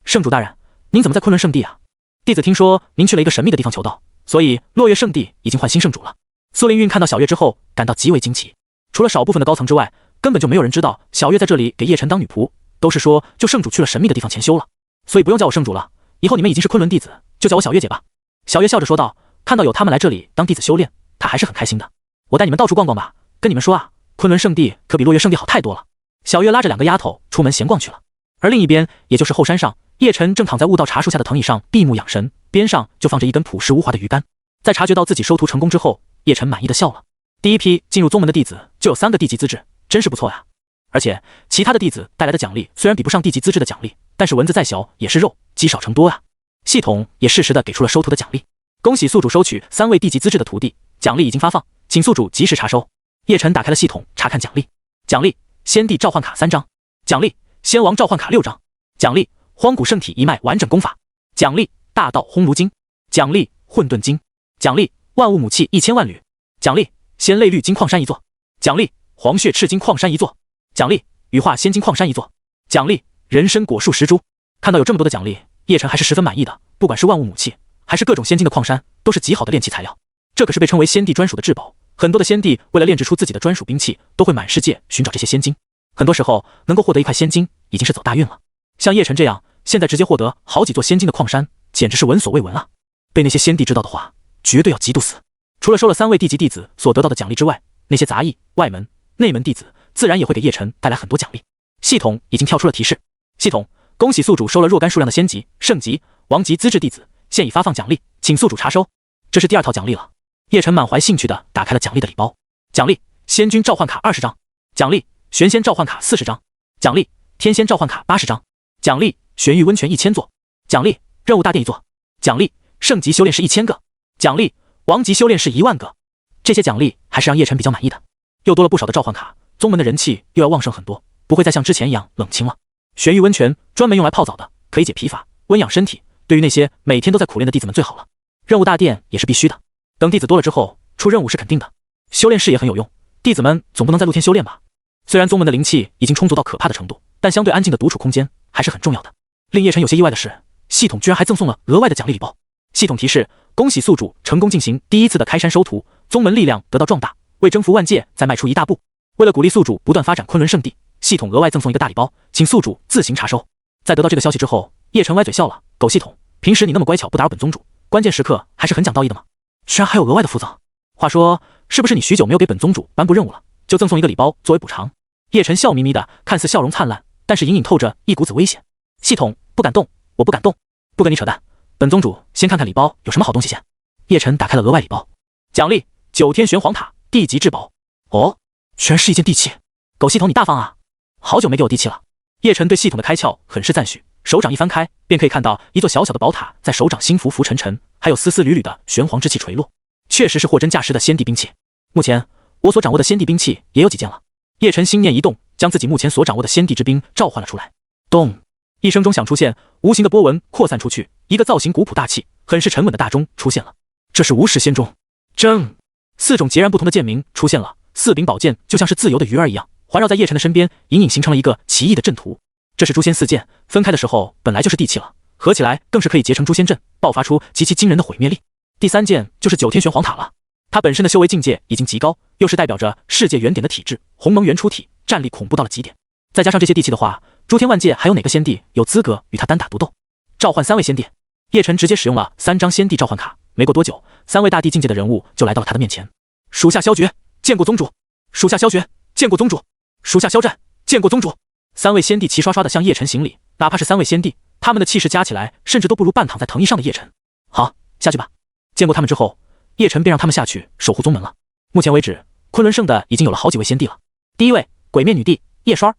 圣主大人，您怎么在昆仑圣地啊？弟子听说您去了一个神秘的地方求道，所以落月圣地已经换新圣主了。苏凌韵看到小月之后，感到极为惊奇。除了少部分的高层之外，根本就没有人知道小月在这里给叶晨当女仆，都是说就圣主去了神秘的地方潜修了，所以不用叫我圣主了，以后你们已经是昆仑弟子，就叫我小月姐吧。小月笑着说道。看到有他们来这里当弟子修炼，她还是很开心的。我带你们到处逛逛吧，跟你们说啊，昆仑圣地可比落月圣地好太多了。小月拉着2个丫头出门闲逛去了。而另一边，也就是后山上，叶晨正躺在悟道茶树下的藤椅上闭目养神，边上就放着一根朴实无华的鱼竿。在察觉到自己收徒成功之后，叶晨满意的笑了。第一批进入宗门的弟子就有3个地级资质，真是不错呀。而且其他的弟子带来的奖励虽然比不上地级资质的奖励，但是蚊子再小也是肉，积少成多啊。系统也适时的给出了收徒的奖励。恭喜宿主收取3位地级资质的徒弟，奖励已经发放，请宿主及时查收。叶晨打开了系统，查看奖励。奖励：先帝召唤卡3张。奖励：先王召唤卡6张。奖励：荒古圣体一脉完整功法。奖励：大道烘炉经。奖励：混沌经。奖励：万物母器1000万缕。奖励：仙泪绿金矿山1座。奖励：黄血赤金矿山1座。奖励：羽化仙金矿山1座。奖励：人参果树10株。看到有这么多的奖励，叶晨还是十分满意的。不管是万物母器，还是各种仙金的矿山，都是极好的炼器材料。这可是被称为仙帝专属的至宝。很多的仙帝为了炼制出自己的专属兵器，都会满世界寻找这些仙金。很多时候能够获得一块仙金，已经是走大运了。像叶晨这样，现在直接获得好几座仙金的矿山，简直是闻所未闻啊！被那些仙帝知道的话，绝对要嫉妒死。除了收了3位地级弟子所得到的奖励之外，那些杂役、外门、内门弟子自然也会给叶晨带来很多奖励。系统已经跳出了提示：系统，恭喜宿主收了若干数量的仙级、圣级、王级资质弟子，现已发放奖励，请宿主查收。这是第2套奖励了。叶晨满怀兴趣地打开了奖励的礼包。奖励：仙君召唤卡20张。奖励：玄仙召唤卡40张。奖励：天仙召唤卡80张。奖励：玄玉温泉1000座。奖励：任务大殿1座。奖励：圣级修炼士1000个。奖励：王级修炼士1万个。这些奖励还是让叶晨比较满意的，又多了不少的召唤卡，宗门的人气又要旺盛很多，不会再像之前一样冷清了。玄玉温泉专门用来泡澡的，可以解疲乏、温养身体，对于那些每天都在苦练的弟子们最好了。任务大殿也是必须的，等弟子多了之后，出任务是肯定的。修炼室也很有用，弟子们总不能在露天修炼吧？虽然宗门的灵气已经充足到可怕的程度，但相对安静的独处空间还是很重要的。令叶晨有些意外的是，系统居然还赠送了额外的奖励礼包。系统提示：恭喜宿主成功进行第1次的开山收徒，宗门力量得到壮大，为征服万界再迈出一大步。为了鼓励宿主不断发展昆仑圣地，系统额外赠送一个大礼包，请宿主自行查收。在得到这个消息之后，叶晨歪嘴笑了：狗系统，平时你那么乖巧不打扰本宗主，关键时刻还是很讲道义的嘛，居然还有额外的附赠。话说，是不是你许久没有给本宗主颁布任务了，就赠送一个礼包作为补偿？叶晨笑眯眯的，看似笑容灿烂，但是隐隐透着一股子危险。系统不敢动，我不敢动，不跟你扯淡。本宗主先看看礼包有什么好东西先。叶晨打开了额外礼包，奖励9天玄黄塔地级至宝。哦，居然是一件地器，狗系统你大方啊，好久没给我地器了。叶晨对系统的开窍很是赞许，手掌一翻开，便可以看到一座小小的宝塔在手掌心浮浮沉沉，还有丝丝缕缕的玄黄之气垂落，确实是货真价实的仙帝兵器。目前我所掌握的仙帝兵器也有几件了。叶晨心念一动，将自己目前所掌握的仙帝之兵召唤了出来。咚！一声钟响出现，无形的波纹扩散出去，一个造型古朴大气、很是沉稳的大钟出现了。这是无始仙钟。铮！4种截然不同的剑名出现了，4柄宝剑就像是自由的鱼儿一样，环绕在叶晨的身边，隐隐形成了一个奇异的阵图。这是诛仙4剑，分开的时候本来就是地气了，合起来更是可以结成诛仙阵，爆发出极其惊人的毁灭力。第3剑就是9天玄黄塔了，它本身的修为境界已经极高，又是代表着世界原点的体质，鸿蒙元初体，战力恐怖到了极点。再加上这些地气的话，诸天万界还有哪个仙帝有资格与他单打独斗？召唤3位仙帝，叶晨直接使用了3张仙帝召唤卡。没过多久，3位大帝境界的人物就来到了他的面前。属下萧绝见过宗主，属下萧绝见过宗主，属下萧战见过宗主。3位仙帝齐刷刷的向叶晨行礼，哪怕是3位仙帝，他们的气势加起来，甚至都不如半躺在藤椅上的叶晨。好，下去吧。见过他们之后，叶晨便让他们下去守护宗门了。目前为止，昆仑圣的已经有了好几位仙帝了。第1位，鬼面女帝叶霜；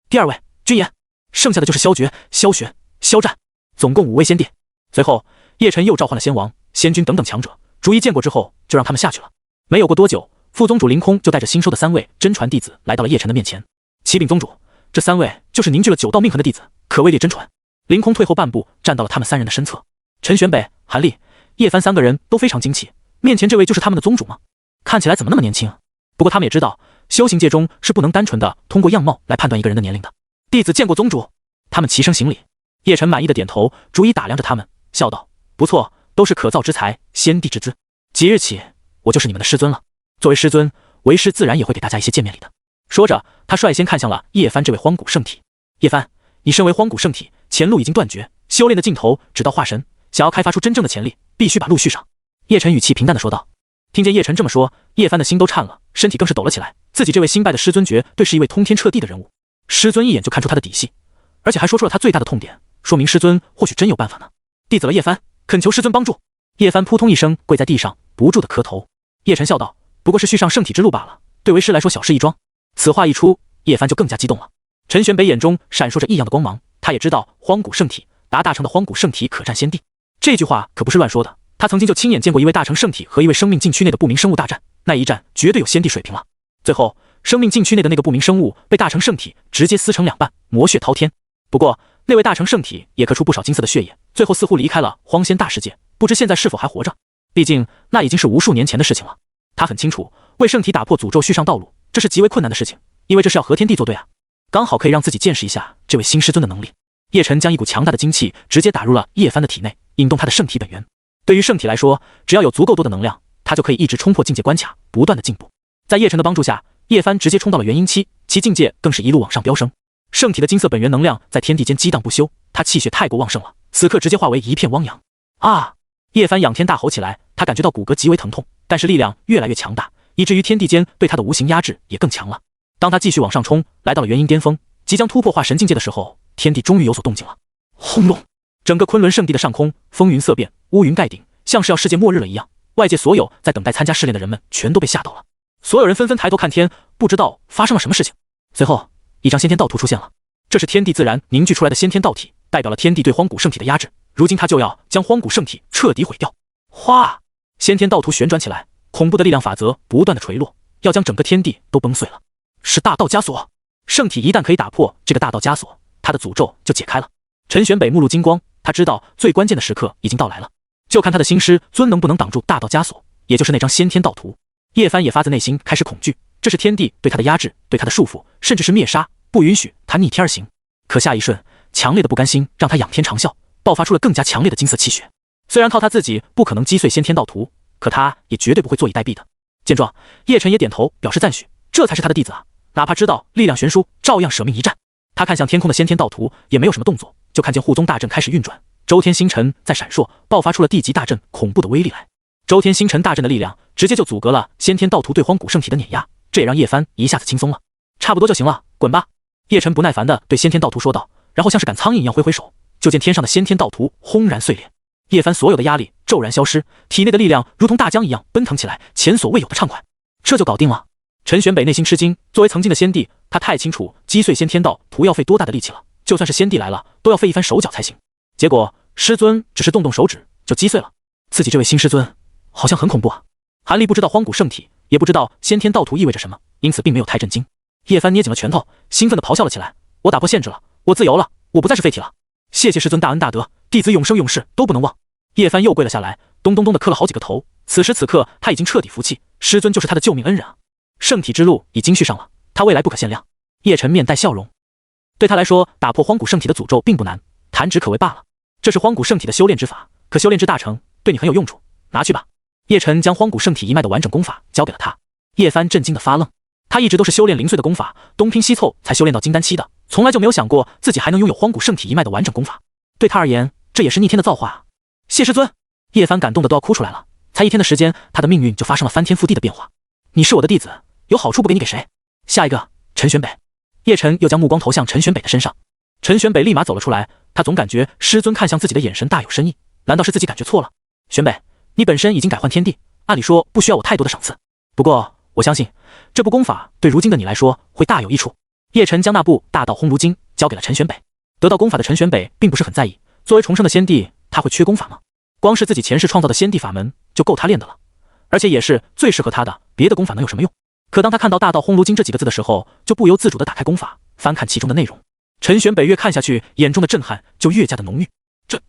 第2位，君言；剩下的就是萧绝、萧玄、萧战，总共5位仙帝。随后，叶晨又召唤了仙王、仙君等等强者，逐一见过之后，就让他们下去了。没有过多久，副宗主凌空就带着新收的3位真传弟子来到了叶晨的面前。启禀宗主，这3位就是凝聚了9道命痕的弟子，可谓列真传。凌空退后半步，站到了他们3人的身侧。陈玄北、韩立、叶帆3个人都非常惊奇，面前这位就是他们的宗主吗？看起来怎么那么年轻？不过他们也知道，修行界中是不能单纯的通过样貌来判断一个人的年龄的。弟子见过宗主。他们齐声行礼。叶晨满意的点头，逐一打量着他们，笑道：不错，都是可造之才，先帝之资。即日起，我就是你们的师尊了。作为师尊，为师自然也会给大家一些见面礼的。说着，他率先看向了叶帆这位荒古圣体。叶帆，你身为荒古圣体，前路已经断绝，修炼的尽头只到化神，想要开发出真正的潜力，必须把路续上。叶晨语气平淡的说道。听见叶晨这么说，叶帆的心都颤了，身体更是抖了起来。自己这位新拜的师尊绝对是一位通天彻地的人物，师尊一眼就看出他的底细，而且还说出了他最大的痛点，说明师尊或许真有办法呢。弟子了叶帆，恳求师尊帮助。叶帆扑通一声跪在地上，不住的磕头。叶晨笑道：不过是续上圣体之路罢了，对为师来说小事一桩。此话一出，叶帆就更加激动了。陈玄北眼中闪烁着异样的光芒，他也知道荒古圣体达大成的荒古圣体可战先帝，这句话可不是乱说的。他曾经就亲眼见过一位大成圣体和一位生命禁区内的不明生物大战，那一战绝对有先帝水平了。最后，生命禁区内的那个不明生物被大成圣体直接撕成2半，魔血滔天。不过，那位大成圣体也咳出不少金色的血液，最后似乎离开了荒仙大世界，不知现在是否还活着。毕竟，那已经是无数年前的事情了。他很清楚，为圣体打破诅咒续上道路，这是极为困难的事情，因为这是要和天地作对啊。刚好可以让自己见识一下这位新师尊的能力。叶晨将一股强大的精气直接打入了叶帆的体内，引动他的圣体本源。对于圣体来说，只要有足够多的能量，他就可以一直冲破境界关卡，不断的进步。在叶晨的帮助下，叶帆直接冲到了元婴期，其境界更是一路往上飙升。圣体的金色本源能量在天地间激荡不休，他气血太过旺盛了，此刻直接化为一片汪洋。啊！叶帆仰天大吼起来，他感觉到骨骼极为疼痛，但是力量越来越强大，以至于天地间对他的无形压制也更强了。当他继续往上冲，来到了元婴巅峰，即将突破化神境界的时候，天地终于有所动静了。轰隆！整个昆仑圣地的上空风云色变，乌云盖顶，像是要世界末日了一样。外界所有在等待参加试炼的人们全都被吓到了，所有人纷纷抬头看天，不知道发生了什么事情。随后，一张先天道图出现了，这是天地自然凝聚出来的先天道体，代表了天地对荒古圣体的压制。如今他就要将荒古圣体彻底毁掉。哗！先天道图旋转起来，恐怖的力量法则不断的垂落，要将整个天地都崩碎了。是大道枷锁，圣体一旦可以打破这个大道枷锁，他的诅咒就解开了。陈玄北目露金光，他知道最关键的时刻已经到来了，就看他的新师尊能不能挡住大道枷锁，也就是那张先天道图。叶帆也发自内心开始恐惧，这是天地对他的压制，对他的束缚，甚至是灭杀，不允许他逆天而行。可下一瞬，强烈的不甘心让他仰天长啸，爆发出了更加强烈的金色气血。虽然靠他自己不可能击碎先天道图，可他也绝对不会坐以待毙的。见状，叶晨也点头表示赞许，这才是他的弟子啊，哪怕知道力量悬殊，照样舍命一战。他看向天空的先天道图，也没有什么动作，就看见护宗大阵开始运转，周天星辰在闪烁，爆发出了地级大阵恐怖的威力来。周天星辰大阵的力量直接就阻隔了先天道图对荒古圣体的碾压，这也让叶帆一下子轻松了。差不多就行了，滚吧！叶晨不耐烦地对先天道图说道，然后像是赶苍蝇一样挥挥手，就见天上的先天道图轰然碎裂。叶帆所有的压力骤然消失，体内的力量如同大江一样奔腾起来，前所未有的畅快。这就搞定了。陈玄北内心吃惊，作为曾经的先帝，他太清楚击碎先天道图要费多大的力气了，就算是先帝来了，都要费一番手脚才行。结果师尊只是动动手指就击碎了，自己这位新师尊好像很恐怖啊。韩立不知道荒古圣体，也不知道先天道图意味着什么，因此并没有太震惊。叶帆捏紧了拳头，兴奋地咆哮了起来，我打破限制了，我自由了，我不再是废体了，谢谢师尊大恩大德，弟子永生永世都不能忘。叶帆又跪了下来，咚咚咚地磕了好几个头。此时此刻他已经彻底服气，师尊就是他的救命恩人啊。圣体之路已经续上了，他未来不可限量。叶晨面带笑容，对他来说，打破荒古圣体的诅咒并不难，弹指可为罢了。这是荒古圣体的修炼之法，可修炼至大成，对你很有用处，拿去吧。叶晨将荒古圣体一脉的完整功法交给了他。叶帆震惊的发愣，他一直都是修炼零碎的功法，东拼西凑才修炼到金丹期的，从来就没有想过自己还能拥有荒古圣体一脉的完整功法。对他而言，这也是逆天的造化啊！谢师尊，叶帆感动的都要哭出来了。才1天的时间，他的命运就发生了翻天覆地的变化。你是我的弟子，有好处不给你给谁？下一个，陈玄北。叶晨又将目光投向陈玄北的身上。陈玄北立马走了出来，他总感觉师尊看向自己的眼神大有深意，难道是自己感觉错了？玄北，你本身已经改换天地，按理说不需要我太多的赏赐，不过我相信这部功法对如今的你来说会大有益处。叶晨将那部大道烘炉经交给了陈玄北。得到功法的陈玄北并不是很在意，作为重生的先帝，他会缺功法吗？光是自己前世创造的先帝法门就够他练的了，而且也是最适合他的，别的功法能有什么用？可当他看到大道烘炉经这几个字的时候，就不由自主地打开功法，翻看其中的内容。陈玄北越看下去，眼中的震撼就越加的浓郁。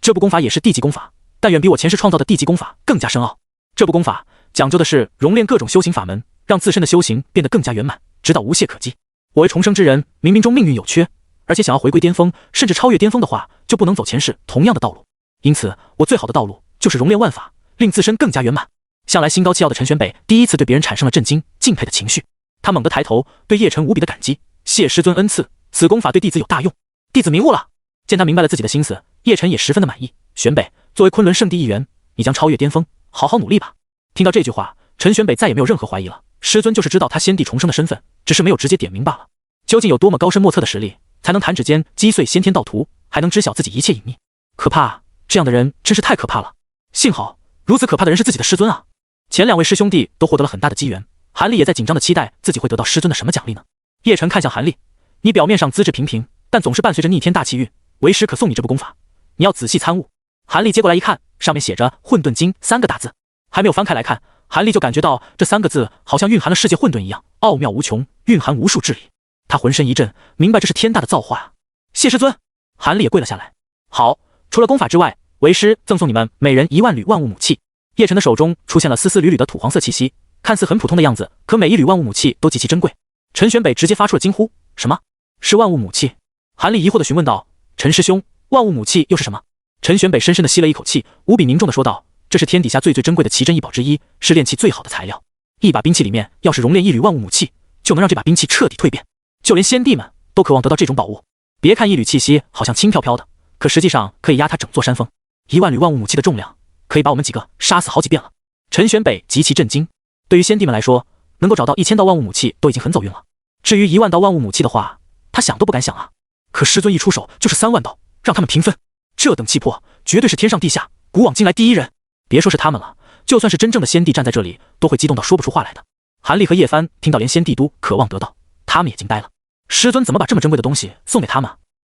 这部功法也是地级功法，但远比我前世创造的地级功法更加深奥。这部功法讲究的是熔炼各种修行法门，让自身的修行变得更加圆满，直到无懈可击。我为重生之人，冥冥中命运有缺，而且想要回归巅峰，甚至超越巅峰的话，就不能走前世同样的道路。因此，我最好的道路就是熔炼万法，令自身更加圆满。向来心高气傲的陈玄北第一次对别人产生了震惊、敬佩的情绪。他猛地抬头，对叶晨无比的感激，谢师尊恩赐，此功法对弟子有大用，弟子明悟了。见他明白了自己的心思，叶晨也十分的满意。玄北，作为昆仑圣地一员，你将超越巅峰，好好努力吧。听到这句话，陈玄北再也没有任何怀疑了。师尊就是知道他先帝重生的身份，只是没有直接点名罢了。究竟有多么高深莫测的实力，才能弹指间击碎先天道图，还能知晓自己一切隐秘？可怕，这样的人真是太可怕了。幸好如此可怕的人是自己的师尊啊！前2位师兄弟都获得了很大的机缘，韩立也在紧张的期待自己会得到师尊的什么奖励呢？叶晨看向韩立，你表面上资质平平，但总是伴随着逆天大气运，为师可送你这部功法，你要仔细参悟。韩立接过来一看，上面写着混沌经3个大字，还没有翻开来看，韩立就感觉到这3个字好像蕴含了世界混沌一样，奥妙无穷，蕴含无数智理。他浑身一震，明白这是天大的造化啊！谢师尊，韩立也跪了下来。好，除了功法之外，为师赠送你们每人1万缕万物母气。叶晨的手中出现了丝丝缕缕的土黄色气息，看似很普通的样子，可每一缕万物母气都极其珍贵。陈玄北直接发出了惊呼：什么是万物母气？韩立疑惑地询问道：陈师兄，万物母气又是什么？陈玄北深深地吸了一口气，无比凝重地说道：这是天底下最珍贵的奇珍异宝之一，是炼器最好的材料。一把兵器里面要是熔炼1缕万物母气，就能让这把兵器彻底蜕变。就连先帝们都渴望得到这种宝物。别看1缕气息好像轻飘飘的，可实际上可以压塌整座山峰。1万缕万物母气的重量，可以把我们几个杀死好几遍了。陈玄北极其震惊，对于先帝们来说，能够找到1000道万物母气都已经很走运了。至于1万道万物母气的话，他想都不敢想啊。可师尊一出手就是3万道，让他们平分。这等气魄，绝对是天上地下，古往今来第一人。别说是他们了，就算是真正的先帝站在这里，都会激动到说不出话来的。韩立和叶帆听到连先帝都渴望得到，他们也惊呆了。师尊怎么把这么珍贵的东西送给他们？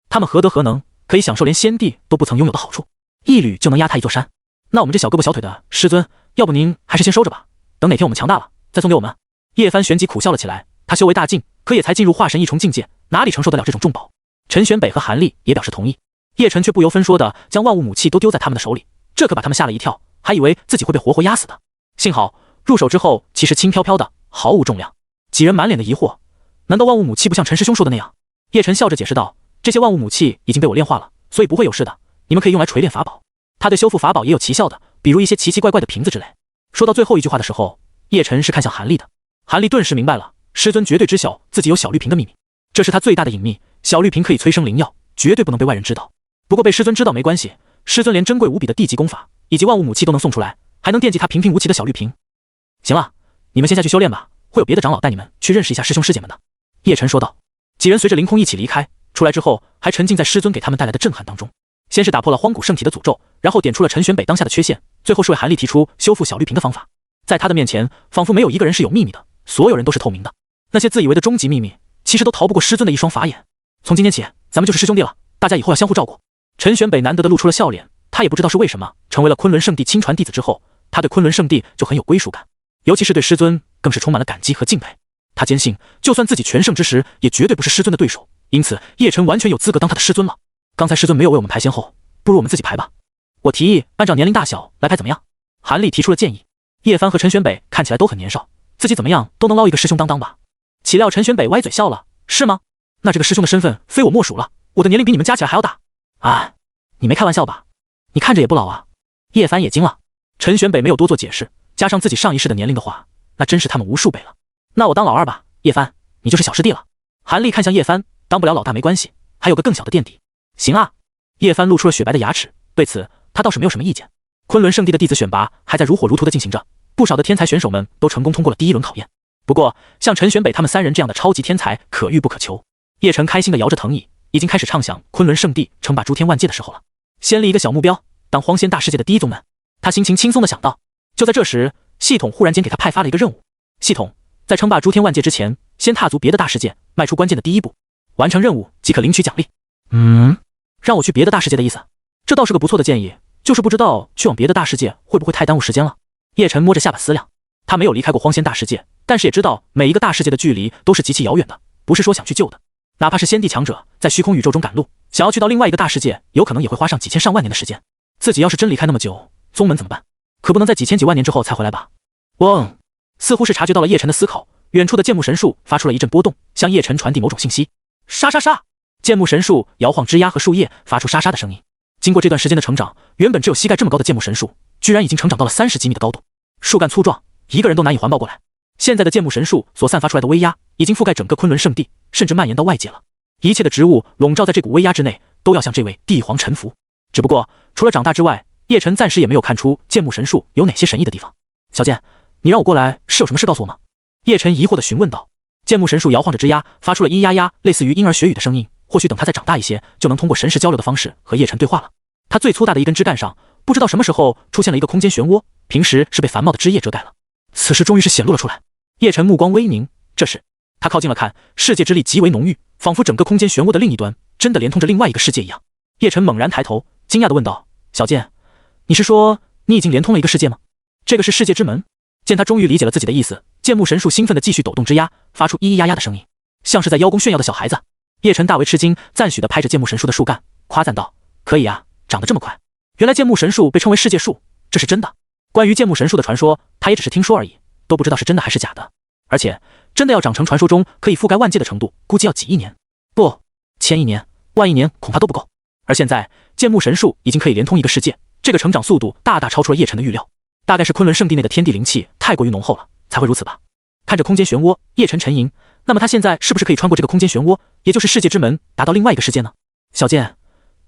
他们何德何能，可以享受连先帝都不曾拥有的好处？一缕就能压他一座山？那我们这小胳膊小腿的师尊，要不您还是先收着吧，等哪天我们强大了，再送给我们。叶帆旋即苦笑了起来，他修为大进，可也才进入化神一重境界，哪里承受得了这种重宝？陈玄北和韩立也表示同意，叶晨却不由分说的将万物武器都丢在他们的手里，这可把他们吓了一跳，还以为自己会被活活压死的。幸好入手之后，其实轻飘飘的，毫无重量。几人满脸的疑惑，难道万物武器不像陈师兄说的那样？叶晨笑着解释道，这些万物武器已经被我炼化了，所以不会有事的，你们可以用来锤炼法宝。他对修复法宝也有奇效的，比如一些奇奇怪怪的瓶子之类。说到最后一句话的时候，叶晨是看向韩立的。韩立顿时明白了，师尊绝对知晓自己有小绿瓶的秘密，这是他最大的隐秘，小绿瓶可以催生灵药，绝对不能被外人知道。不过被师尊知道没关系，师尊连珍贵无比的地级功法以及万物武器都能送出来，还能惦记他平平无奇的小绿瓶。行了，你们先下去修炼吧，会有别的长老带你们去认识一下师兄师姐们的。叶晨说道。几人随着凌空一起离开，出来之后还沉浸在师尊给他们带来的震撼当中。先是打破了荒古圣体的诅咒，然后点出了陈玄北当下的缺陷，最后是为韩立提出修复小绿瓶的方法。在他的面前，仿佛没有一个人是有秘密的，所有人都是透明的。那些自以为的终极秘密，其实都逃不过师尊的一双法眼。从今天起，咱们就是师兄弟了，大家以后要相互照顾。陈玄北难得的露出了笑脸，他也不知道是为什么，成为了昆仑圣地亲传弟子之后，他对昆仑圣地就很有归属感，尤其是对师尊更是充满了感激和敬佩。他坚信，就算自己全盛之时，也绝对不是师尊的对手，因此叶晨完全有资格当他的师尊了。刚才师尊没有为我们排先后，不如我们自己排吧。我提议按照年龄大小来排，怎么样？韩立提出了建议。叶帆和陈玄北看起来都很年少，自己怎么样都能捞一个师兄当当吧。岂料陈玄北歪嘴笑了，是吗？那这个师兄的身份非我莫属了，我的年龄比你们加起来还要大。啊，你没开玩笑吧？你看着也不老啊。叶帆也惊了。陈玄北没有多做解释，加上自己上一世的年龄的话，那真是他们无数倍了。那我当老二吧，叶帆，你就是小师弟了。韩立看向叶帆，当不了老大没关系，还有个更小的垫底。行啊。叶帆露出了雪白的牙齿，对此他倒是没有什么意见。昆仑圣地的弟子选拔还在如火如荼的进行着，不少的天才选手们都成功通过了第一轮考验。不过像陈玄北他们三人这样的超级天才可遇不可求。叶晨开心地摇着藤椅，已经开始畅想昆仑圣地称霸诸天万界的时候了。先立一个小目标，当荒仙大世界的第一宗门。他心情轻松地想到。就在这时，系统忽然间给他派发了一个任务。系统在称霸诸天万界之前，先踏足别的大世界，迈出关键的第一步，完成任务即可领取奖励。让我去别的大世界的意思？这倒是个不错的建议，就是不知道去往别的大世界会不会太耽误时间了。叶晨摸着下巴思量，他没有离开过荒仙大世界，但是也知道每一个大世界的距离都是极其遥远的，不是说想去就的。哪怕是先帝强者在虚空宇宙中赶路，想要去到另外一个大世界，有可能也会花上几千上万年的时间。自己要是真离开那么久，宗门怎么办？可不能在几千几万年之后才回来吧？嗡，似乎是察觉到了叶晨的思考，远处的剑木神树发出了一阵波动，向叶晨传递某种信息。沙沙沙，剑木神树摇晃枝桠和树叶，发出沙沙的声音。经过这段时间的成长，原本只有膝盖这么高的剑木神树，居然已经成长到了30几米的高度。树干粗壮，一个人都难以环抱过来。现在的剑木神树所散发出来的威压，已经覆盖整个昆仑圣地，甚至蔓延到外界了。一切的植物笼罩在这股威压之内，都要向这位帝皇臣服。只不过，除了长大之外，叶晨暂时也没有看出剑木神树有哪些神异的地方。小剑，你让我过来是有什么事告诉我吗？叶晨疑惑地询问道。剑木神树摇晃着枝桠，发出了咿呀呀类似于婴儿学语的声音。或许等他再长大一些，就能通过神识交流的方式和叶晨对话了。他最粗大的一根枝干上，不知道什么时候出现了一个空间漩涡，平时是被繁茂的枝叶遮盖了，此时终于是显露了出来。叶晨目光微凝，这时他靠近了看，世界之力极为浓郁，仿佛整个空间漩涡的另一端真的连通着另外一个世界一样。叶晨猛然抬头，惊讶地问道：小剑，你是说你已经连通了一个世界吗？这个是世界之门？见他终于理解了自己的意思，剑木神树兴奋地继续抖动枝桠，发出咿咿呀呀的声音，像是在邀功炫耀的小孩子。叶晨大为吃惊，赞许地拍着剑木神树的树干，夸赞道：可以啊，长得这么快。原来剑木神树被称为世界树，这是真的。关于剑木神树的传说，他也只是听说而已，都不知道是真的还是假的。而且真的要长成传说中可以覆盖万界的程度，估计要几亿年，不，1000亿年、万亿年恐怕都不够。而现在剑木神树已经可以连通一个世界，这个成长速度大大超出了叶晨的预料。大概是昆仑圣地内的天地灵气太过于浓厚了，才会如此吧。看着空间漩涡，叶晨沉吟，那么他现在是不是可以穿过这个空间漩涡，也就是世界之门，达到另外一个世界呢？小剑，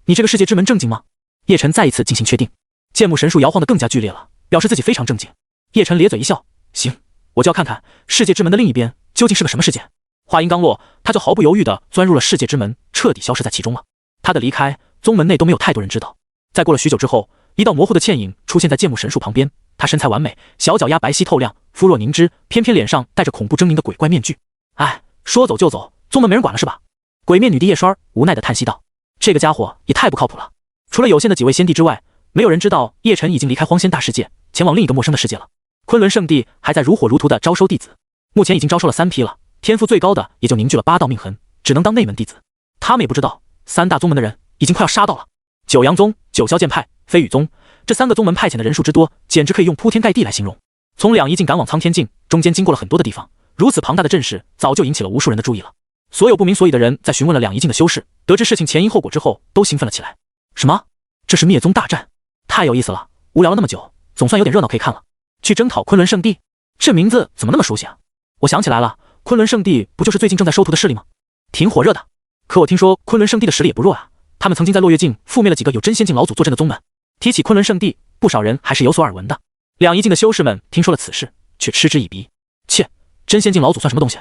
你这个世界之门正经吗？叶晨再一次进行确定。剑木神树摇晃得更加剧烈了，表示自己非常正经。叶晨咧嘴一笑，行，我就要看看世界之门的另一边究竟是个什么世界。话音刚落，他就毫不犹豫地钻入了世界之门，彻底消失在其中了。他的离开，宗门内都没有太多人知道，在过了许久之后，一道模糊的倩影出现在剑木神树旁边。她身材完美，小脚丫白皙透亮，肤若凝脂，偏偏脸上戴着恐怖狰狞的鬼怪面具。哎，说走就走，宗门没人管了是吧？鬼面女帝叶栓无奈地叹息道：“这个家伙也太不靠谱了。除了有限的几位仙帝之外，没有人知道叶晨已经离开荒仙大世界，前往另一个陌生的世界了。昆仑圣地还在如火如荼地招收弟子，目前已经招收了3批了，天赋最高的也就凝聚了8道命痕，只能当内门弟子。他们也不知道3大宗门的人已经快要杀到了。九阳宗、九霄剑派、飞羽宗这3个宗门派遣的人数之多，简直可以用铺天盖地来形容。从两仪境赶往苍天境，中间经过了很多的地方，如此庞大的阵势早就引起了无数人的注意了。所有不明所以的人在询问了两仪境的修士，得知事情前因后果之后，都兴奋了起来。什么？这是灭宗大战？太有意思了！无聊了那么久，总算有点热闹可以看了。去征讨昆仑圣地，这名字怎么那么熟悉啊？我想起来了，昆仑圣地不就是最近正在收徒的势力吗？挺火热的。可我听说昆仑圣地的实力也不弱啊，他们曾经在落月境覆灭了几个有真仙境老祖坐镇的宗门。提起昆仑圣地，不少人还是有所耳闻的。两仪境的修士们听说了此事，却嗤之以鼻。切，真仙境老祖算什么东西？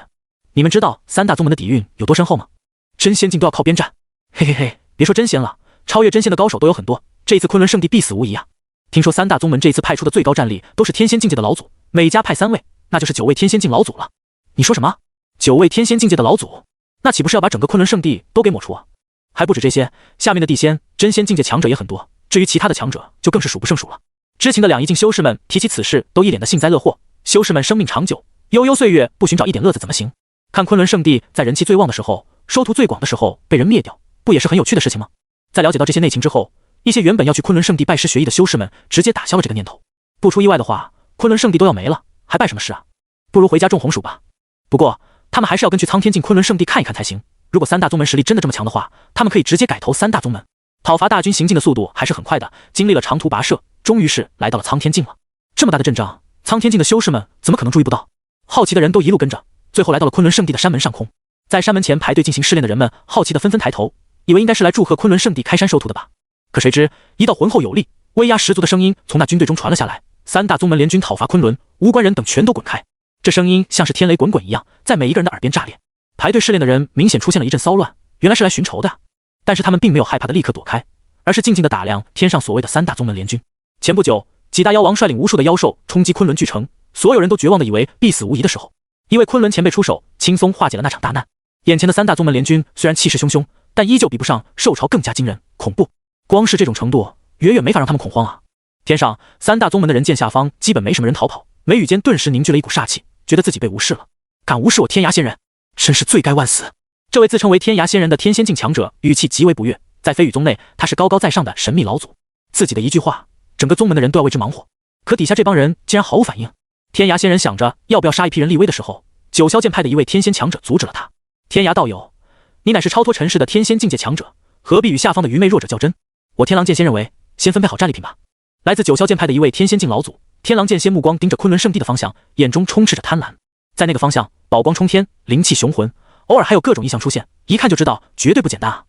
你们知道3大宗门的底蕴有多深厚吗？真仙境都要靠边站。嘿嘿嘿，别说真仙了，超越真仙的高手都有很多，这一次昆仑圣地必死无疑啊！听说3大宗门这一次派出的最高战力都是天仙境界的老祖，每家派3位，那就是9位天仙境老祖了。你说什么？9位天仙境界的老祖？那岂不是要把整个昆仑圣地都给抹除啊？还不止这些，下面的地仙、真仙境界强者也很多，至于其他的强者就更是数不胜数了。知情的两仪境修士们提起此事，都一脸的幸灾乐祸。修士们生命长久，悠悠岁月不寻找一点乐子怎么行？看昆仑圣地在人气最旺的时候，收徒最广的时候被人灭掉，不也是很有趣的事情吗？在了解到这些内情之后，一些原本要去昆仑圣地拜师学艺的修士们直接打消了这个念头。不出意外的话，昆仑圣地都要没了，还拜什么师啊？不如回家种红薯吧。不过他们还是要跟去苍天境昆仑圣地看一看才行。如果3大宗门实力真的这么强的话，他们可以直接改投3大宗门。讨伐大军行进的速度还是很快的，经历了长途跋涉，终于是来到了苍天境了。这么大的阵仗，苍天境的修士们怎么可能注意不到？好奇的人都一路跟着，最后来到了昆仑圣地的山门上空。在山门前排队进行试炼的人们好奇的纷纷抬头，以为应该是来祝贺昆仑圣地开山授徒的吧。可谁知一道浑厚有力、威压十足的声音从那军队中传了下来：3大宗门联军讨伐昆仑，无关人等全都滚开！这声音像是天雷滚滚一样，在每一个人的耳边炸裂。排队试炼的人明显出现了一阵骚乱，原来是来寻仇的。但是他们并没有害怕的立刻躲开，而是静静的打量天上所谓的3大宗门联军。前不久，几大妖王率领无数的妖兽冲击昆仑巨城，所有人都绝望的以为必死无疑的时候，一位昆仑前辈出手，轻松化解了那场大难。眼前的3大宗门联军虽然气势汹汹，但依旧比不上兽潮更加惊人恐怖。光是这种程度，远远没法让他们恐慌啊！天上3大宗门的人见下方基本没什么人逃跑，眉宇间顿时凝聚了一股煞气，觉得自己被无视了。敢无视我天涯仙人，真是罪该万死！这位自称为天涯仙人的天仙境强者语气极为不悦，在飞羽宗内，他是高高在上的神秘老祖，自己的一句话，整个宗门的人都要为之忙活。可底下这帮人竟然毫无反应。天涯仙人想着要不要杀一批人立威的时候，九霄剑派的一位天仙强者阻止了他。天涯道友，你乃是超脱尘世的天仙境界强者，何必与下方的愚昧弱者较真？我天狼剑仙认为，先分配好战利品吧。来自九霄剑派的一位天仙境老祖，天狼剑仙目光盯着昆仑圣地的方向，眼中充斥着贪婪。在那个方向，宝光冲天，灵气雄浑，偶尔还有各种异象出现，一看就知道绝对不简单啊！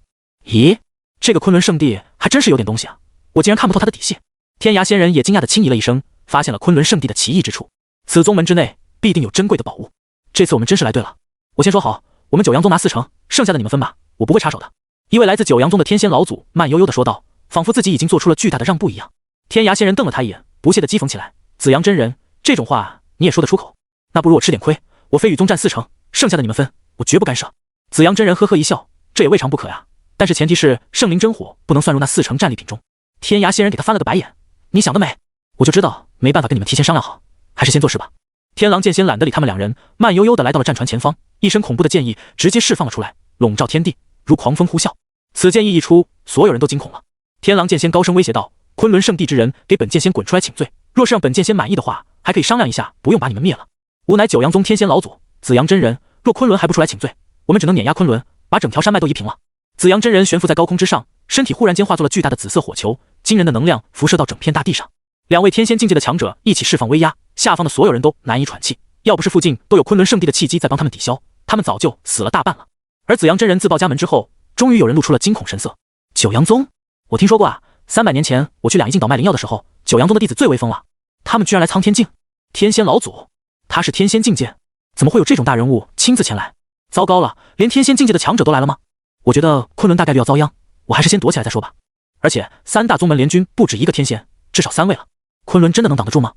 咦，这个昆仑圣地还真是有点东西啊，我竟然看不透他的底细。天涯仙人也惊讶地轻咦了一声，发现了昆仑圣地的奇异之处，此宗门之内必定有珍贵的宝物。这次我们真是来对了。我先说好，我们九阳宗拿4成，剩下的你们分吧，我不会插手的。一位来自九阳宗的天仙老祖慢悠悠地说道，仿佛自己已经做出了巨大的让步一样。天涯仙人瞪了他一眼，不屑地讥讽起来：紫阳真人，这种话你也说得出口？那不如我吃点亏，我飞羽宗占4成，剩下的你们分，我绝不干涉。紫阳真人呵呵一笑，这也未尝不可呀，但是前提是圣灵真火不能算入那4成战利品中。天涯仙人给他翻了个白眼，你想得美，我就知道没办法跟你们提前商量好，还是先做事吧。天狼剑仙懒得理他们两人，慢悠悠地来到了战船前方，一身恐怖的剑意直接释放了出来，笼罩天地，如狂风呼啸。此剑意一出，所有人都惊恐了。天狼剑仙高声威胁道：昆仑圣地之人，给本剑仙滚出来请罪，若是让本剑仙满意的话，还可以商量一下，不用把你们灭了。吾乃九阳宗天仙老祖紫阳真人，若昆仑还不出来请罪，我们只能碾压昆仑，把整条山脉都夷平了。紫阳真人悬浮在高空之上，身体忽然间化作了巨大的紫色火球，惊人的能量辐射到整片大地上。两位天仙境界的强者一起释放威压，下方的所有人都难以喘气，要不是附近都有昆仑圣地的契机在帮他们抵消，他们早就死了大半了。而紫阳真人自报家门之后，终于有人露出了惊恐神色。九阳宗，我听说过啊，300年前我去两仪境倒卖灵药的时候，九阳宗的弟子最威风了，他们居然来苍天境。天仙老祖，他是天仙境界，怎么会有这种大人物亲自前来？糟糕了，连天仙境界的强者都来了吗？我觉得昆仑大概率要遭殃，我还是先躲起来再说吧。而且三大宗门联军不止一个天仙，至少3位了。昆仑真的能挡得住吗？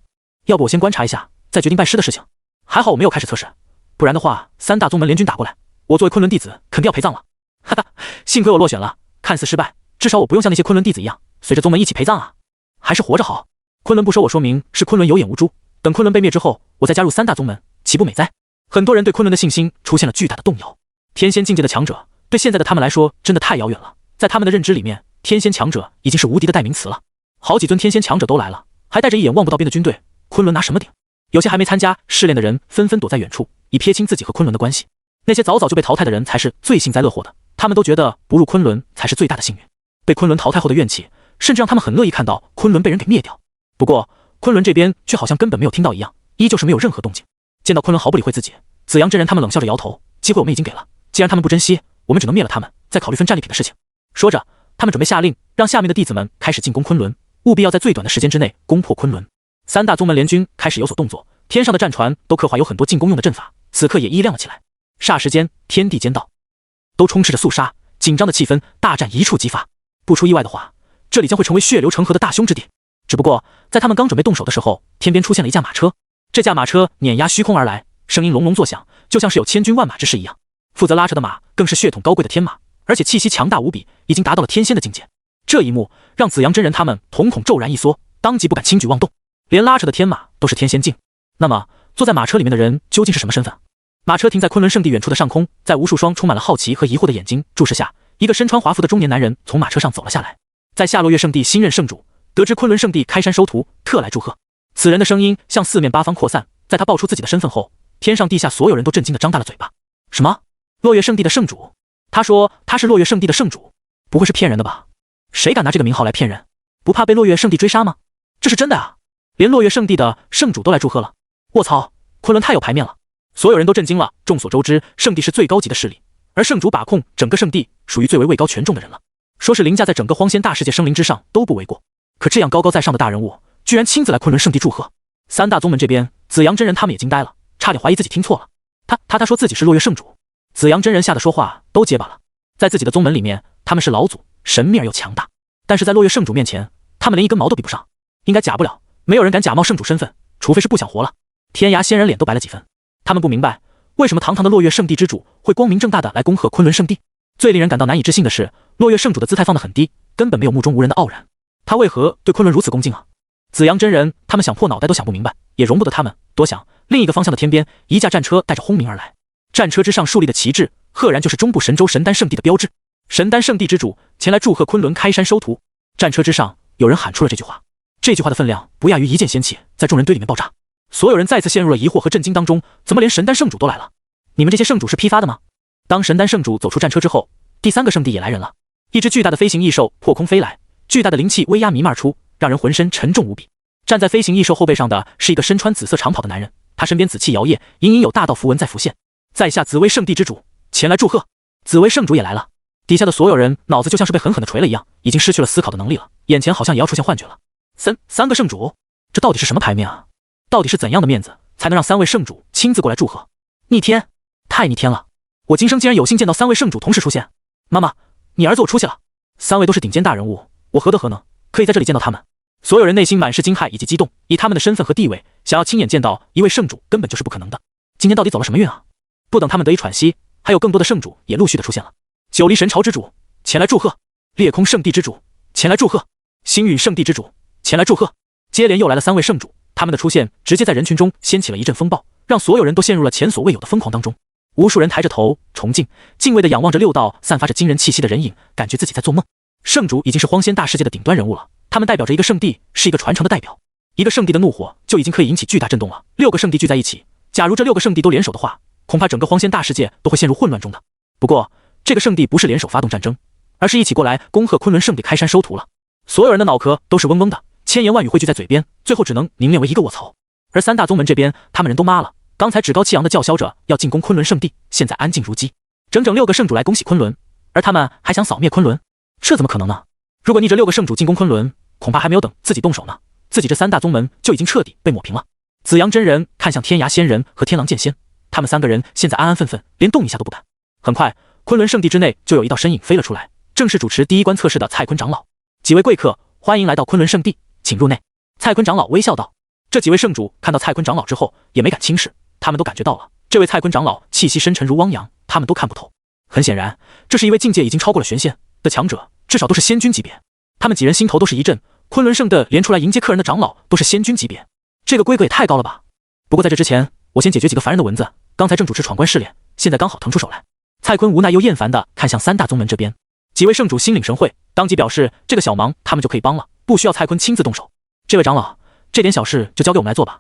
要不我先观察一下，再决定拜师的事情。还好我没有开始测试，不然的话，三大宗门联军打过来，我作为昆仑弟子肯定要陪葬了。哈哈，幸亏我落选了，看似失败，至少我不用像那些昆仑弟子一样，随着宗门一起陪葬啊，还是活着好。昆仑不收我，说明是昆仑有眼无珠。等昆仑被灭之后，我再加入三大宗门，岂不美哉？很多人对昆仑的信心出现了巨大的动摇。天仙境界的强者，对现在的他们来说真的太遥远了。在他们的认知里面，天仙强者已经是无敌的代名词了。好几尊天仙强者都来了，还带着一眼望不到边的军队，昆仑拿什么顶？有些还没参加试炼的人纷纷躲在远处，以撇清自己和昆仑的关系。那些早早就被淘汰的人才是最幸灾乐祸的，他们都觉得不入昆仑才是最大的幸运。被昆仑淘汰后的怨气，甚至让他们很乐意看到昆仑被人给灭掉。不过昆仑这边却好像根本没有听到一样，依旧是没有任何动静。见到昆仑毫不理会自己，紫阳真人他们冷笑着摇头，机会我们已经给了，既然他们不珍惜，我们只能灭了他们，再考虑分战利品的事情。说着，他们准备下令，让下面的弟子们开始进攻昆仑，务必要在最短的时间之内攻破昆仑。三大宗门联军开始有所动作，天上的战船都刻画有很多进攻用的阵法，此刻也依亮了起来。霎时间，天地间道都充斥着肃杀，紧张的气氛，大战一触即发。不出意外的话，这里将会成为血流成河的大凶之地。只不过，在他们刚准备动手的时候，天边出现了一架马车。这架马车碾压虚空而来，声音隆隆作响，就像是有千军万马之势一样。负责拉车的马更是血统高贵的天马，而且气息强大无比，已经达到了天仙的境界。这一幕让紫阳真人他们瞳孔骤然一缩，当即不敢轻举妄动。连拉车的天马都是天仙境，那么坐在马车里面的人究竟是什么身份？马车停在昆仑圣地远处的上空，在无数双充满了好奇和疑惑的眼睛注视下，一个身穿华服的中年男人从马车上走了下来。在夏洛月圣地新任圣主，得知昆仑圣地开山收徒，特来祝贺。此人的声音向四面八方扩散，在他报出自己的身份后，天上地下所有人都震惊地张大了嘴巴。什么？洛月圣地的圣主？他说他是洛月圣地的圣主，不会是骗人的吧？谁敢拿这个名号来骗人？不怕被洛月圣地追杀吗？这是真的啊！连洛月圣地的圣主都来祝贺了。卧槽，昆仑太有排面了！所有人都震惊了。众所周知，圣地是最高级的势力，而圣主把控整个圣地，属于最为位高权重的人了。说是凌驾在整个荒仙大世界生灵之上都不为过。可这样高高在上的大人物，居然亲自来昆仑圣地祝贺。三大宗门这边，紫阳真人他们也惊呆了，差点怀疑自己听错了。他说自己是洛月圣主。紫阳真人吓得说话都结巴了。在自己的宗门里面，他们是老祖，神秘而又强大，但是在洛月圣主面前，他们连一根毛都比不上。应该假不了，没有人敢假冒圣主身份，除非是不想活了。天涯仙人脸都白了几分，他们不明白为什么堂堂的洛月圣地之主会光明正大的来恭贺昆仑圣地。最令人感到难以置信的是，洛月圣主的姿态放得很低，根本没有目中无人的傲然。他为何对昆仑如此恭敬啊？紫阳真人他们想破脑袋都想不明白，也容不得他们多想。另一个方向的天边，一架战车带着轰鸣而来，战车之上竖立的旗帜，赫然就是中部神州神丹圣地的标志。神丹圣地之主前来祝贺昆仑开山收徒。战车之上有人喊出了这句话，这句话的分量不亚于一件仙器，在众人堆里面爆炸。所有人再次陷入了疑惑和震惊当中，怎么连神丹圣主都来了？你们这些圣主是批发的吗？当神丹圣主走出战车之后，第三个圣地也来人了。一只巨大的飞行异兽破空飞来，巨大的灵气威压弥漫而出，让人浑身沉重无比。站在飞行异兽后背上的是一个身穿紫色长袍的男人，他身边紫气摇曳，隐隐有大道符文在浮现。在下紫薇圣地之主前来祝贺。紫薇圣主也来了。底下的所有人脑子就像是被狠狠的锤了一样，已经失去了思考的能力了，眼前好像也要出现幻觉了。三个圣主，这到底是什么牌面啊？到底是怎样的面子才能让三位圣主亲自过来祝贺？逆天，太逆天了！我今生竟然有幸见到三位圣主同时出现。妈妈，你儿子我出息了。三位都是顶尖大人物，我何德何能可以在这里见到他们？所有人内心满是惊骇以及激动，以他们的身份和地位，想要亲眼见到一位圣主根本就是不可能的。今天到底走了什么运啊？不等他们得以喘息，还有更多的圣主也陆续的出现了。九黎神朝之主前来祝贺，裂空圣地之主前来祝贺，星陨圣地之主前来祝贺。接连又来了三位圣主，他们的出现直接在人群中掀起了一阵风暴，让所有人都陷入了前所未有的疯狂当中。无数人抬着头崇敬敬畏地仰望着六道散发着惊人气息的人影，感觉自己在做梦。圣主已经是荒仙大世界的顶端人物了，他们代表着一个圣地，是一个传承的代表。一个圣地的怒火就已经可以引起巨大震动了，6个圣地聚在一起，假如这6个圣地都联手的话，恐怕整个荒仙大世界都会陷入混乱中的。不过这个圣地不是联手发动战争，而是一起过来恭贺昆仑圣地开山收徒了。所有人的脑壳都是嗡嗡的，千言万语汇聚在嘴边，最后只能凝练为一个卧槽。而三大宗门这边，他们人都妈了，刚才趾高气扬的叫嚣着要进攻昆仑圣地，现在安静如鸡。整整6个圣主来恭喜昆仑，而他们还想扫灭昆仑，这怎么可能呢？如果逆着6个圣主进攻昆仑，恐怕还没有等自己动手呢，自己这三大宗门就已经彻底被抹平了。紫阳真人看向天涯仙人和天狼剑仙，他们3个人现在安安分分，连动一下都不敢。很快，昆仑圣地之内就有一道身影飞了出来，正是主持第一关测试的蔡坤长老。几位贵客，欢迎来到昆仑圣地，请入内。蔡坤长老微笑道。这几位圣主看到蔡坤长老之后，也没敢轻视，他们都感觉到了，这位蔡坤长老气息深沉如汪洋，他们都看不透。很显然，这是一位境界已经超过了玄仙的强者，至少都是仙君级别。他们几人心头都是一震，昆仑圣的连出来迎接客人的长老都是仙君级别，这个规格也太高了吧！不过在这之前，我先解决几个烦人的蚊子。刚才正主持闯关试炼，现在刚好腾出手来。蔡坤无奈又厌烦地看向三大宗门这边，几位圣主心领神会，当即表示这个小忙他们就可以帮了，不需要蔡坤亲自动手。这位长老，这点小事就交给我们来做吧，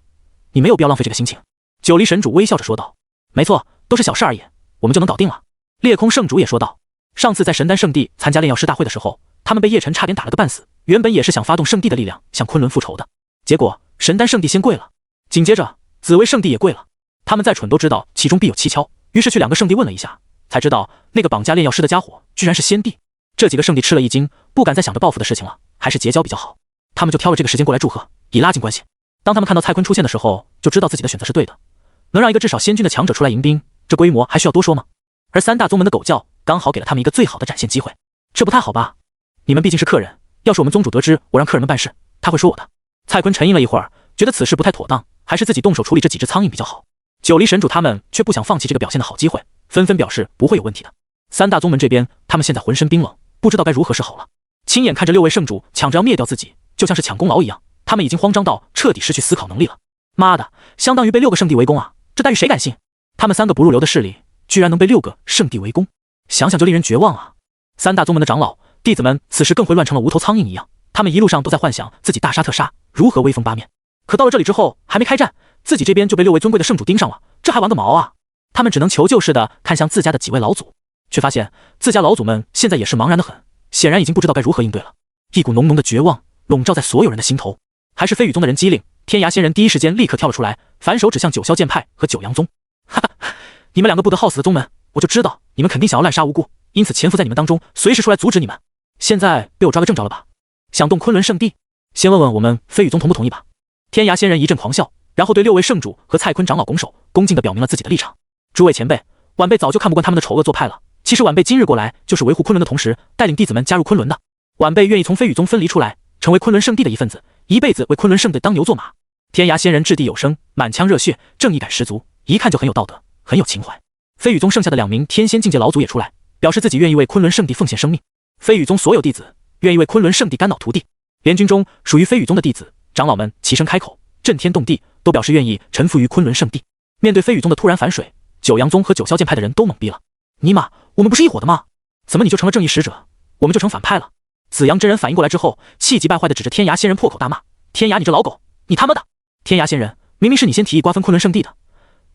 你没有必要浪费这个心情。九黎神主微笑着说道。没错，都是小事而已，我们就能搞定了。裂空圣主也说道。上次在神丹圣地参加炼药师大会的时候，他们被叶辰差点打了个半死，原本也是想发动圣地的力量向昆仑复仇的，结果神丹圣地先跪了，紧接着紫薇圣地也跪了。他们再蠢都知道其中必有蹊跷，于是去两个圣地问了一下，才知道那个绑架炼药师的家伙居然是先帝。这几个圣地吃了一惊，不敢再想着报复的事情了，还是结交比较好。他们就挑了这个时间过来祝贺，以拉近关系。当他们看到蔡坤出现的时候，就知道自己的选择是对的。能让一个至少仙君的强者出来迎宾，这规模还需要多说吗？而三大宗门的狗叫刚好给了他们一个最好的展现机会。这不太好吧？你们毕竟是客人，要是我们宗主得知我让客人们办事，他会说我的。蔡坤沉吟了一会儿，觉得此事不太妥当，还是自己动手处理这几只苍蝇比较好。九黎神主他们却不想放弃这个表现的好机会，纷纷表示不会有问题的。三大宗门这边，他们现在浑身冰冷，不知道该如何是好了。亲眼看着六位圣主抢着要灭掉自己，就像是抢功劳一样，他们已经慌张到彻底失去思考能力了。妈的，相当于被6个圣地围攻啊！这待遇谁敢信？他们3个不入流的势力，居然能被6个圣地围攻，想想就令人绝望啊！三大宗门的长老弟子们此时更会乱成了无头苍蝇一样，他们一路上都在幻想自己大杀特杀，如何威风八面。可到了这里之后，还没开战，自己这边就被6位尊贵的圣主盯上了，这还玩个毛啊！他们只能求救似的看向自家的几位老祖，却发现自家老祖们现在也是茫然的很，显然已经不知道该如何应对了。一股浓浓的绝望笼罩在所有人的心头。还是飞羽宗的人机灵，天涯仙人第一时间立刻跳了出来，反手指向九霄剑派和九阳宗。哈哈，你们2个不得好死的宗门，我就知道你们肯定想要滥杀无辜，因此潜伏在你们当中，随时出来阻止你们。现在被我抓个正着了吧？想动昆仑圣地，先问问我们飞羽宗同不同意吧。天涯仙人一阵狂笑，然后对6位圣主和蔡坤长老拱手，恭敬地表明了自己的立场。诸位前辈，晚辈早就看不惯他们的丑恶做派了。其实晚辈今日过来，就是维护昆仑的同时，带领弟子们加入昆仑的。晚辈愿意从飞羽宗分离出来，成为昆仑圣地的一份子，一辈子为昆仑圣地当牛做马。天涯仙人掷地有声，满腔热血，正义感十足，一看就很有道德，很有情怀。飞羽宗剩下的2名天仙境界老祖也出来，表示自己愿意为昆仑圣地奉献生命。飞羽宗所有弟子愿意为昆仑圣地肝脑涂地。联军中属于飞羽宗的弟子长老们齐声开口，震天动地，都表示愿意臣服于昆仑圣地。面对飞羽宗的突然反水，九阳宗和九霄剑派的人都懵逼了。尼玛，我们不是一伙的吗？怎么你就成了正义使者，我们就成反派了？紫阳真人反应过来之后，气急败坏地指着天涯仙人破口大骂：天涯你这老狗，你他妈的！天涯仙人，明明是你先提议瓜分昆仑圣地的，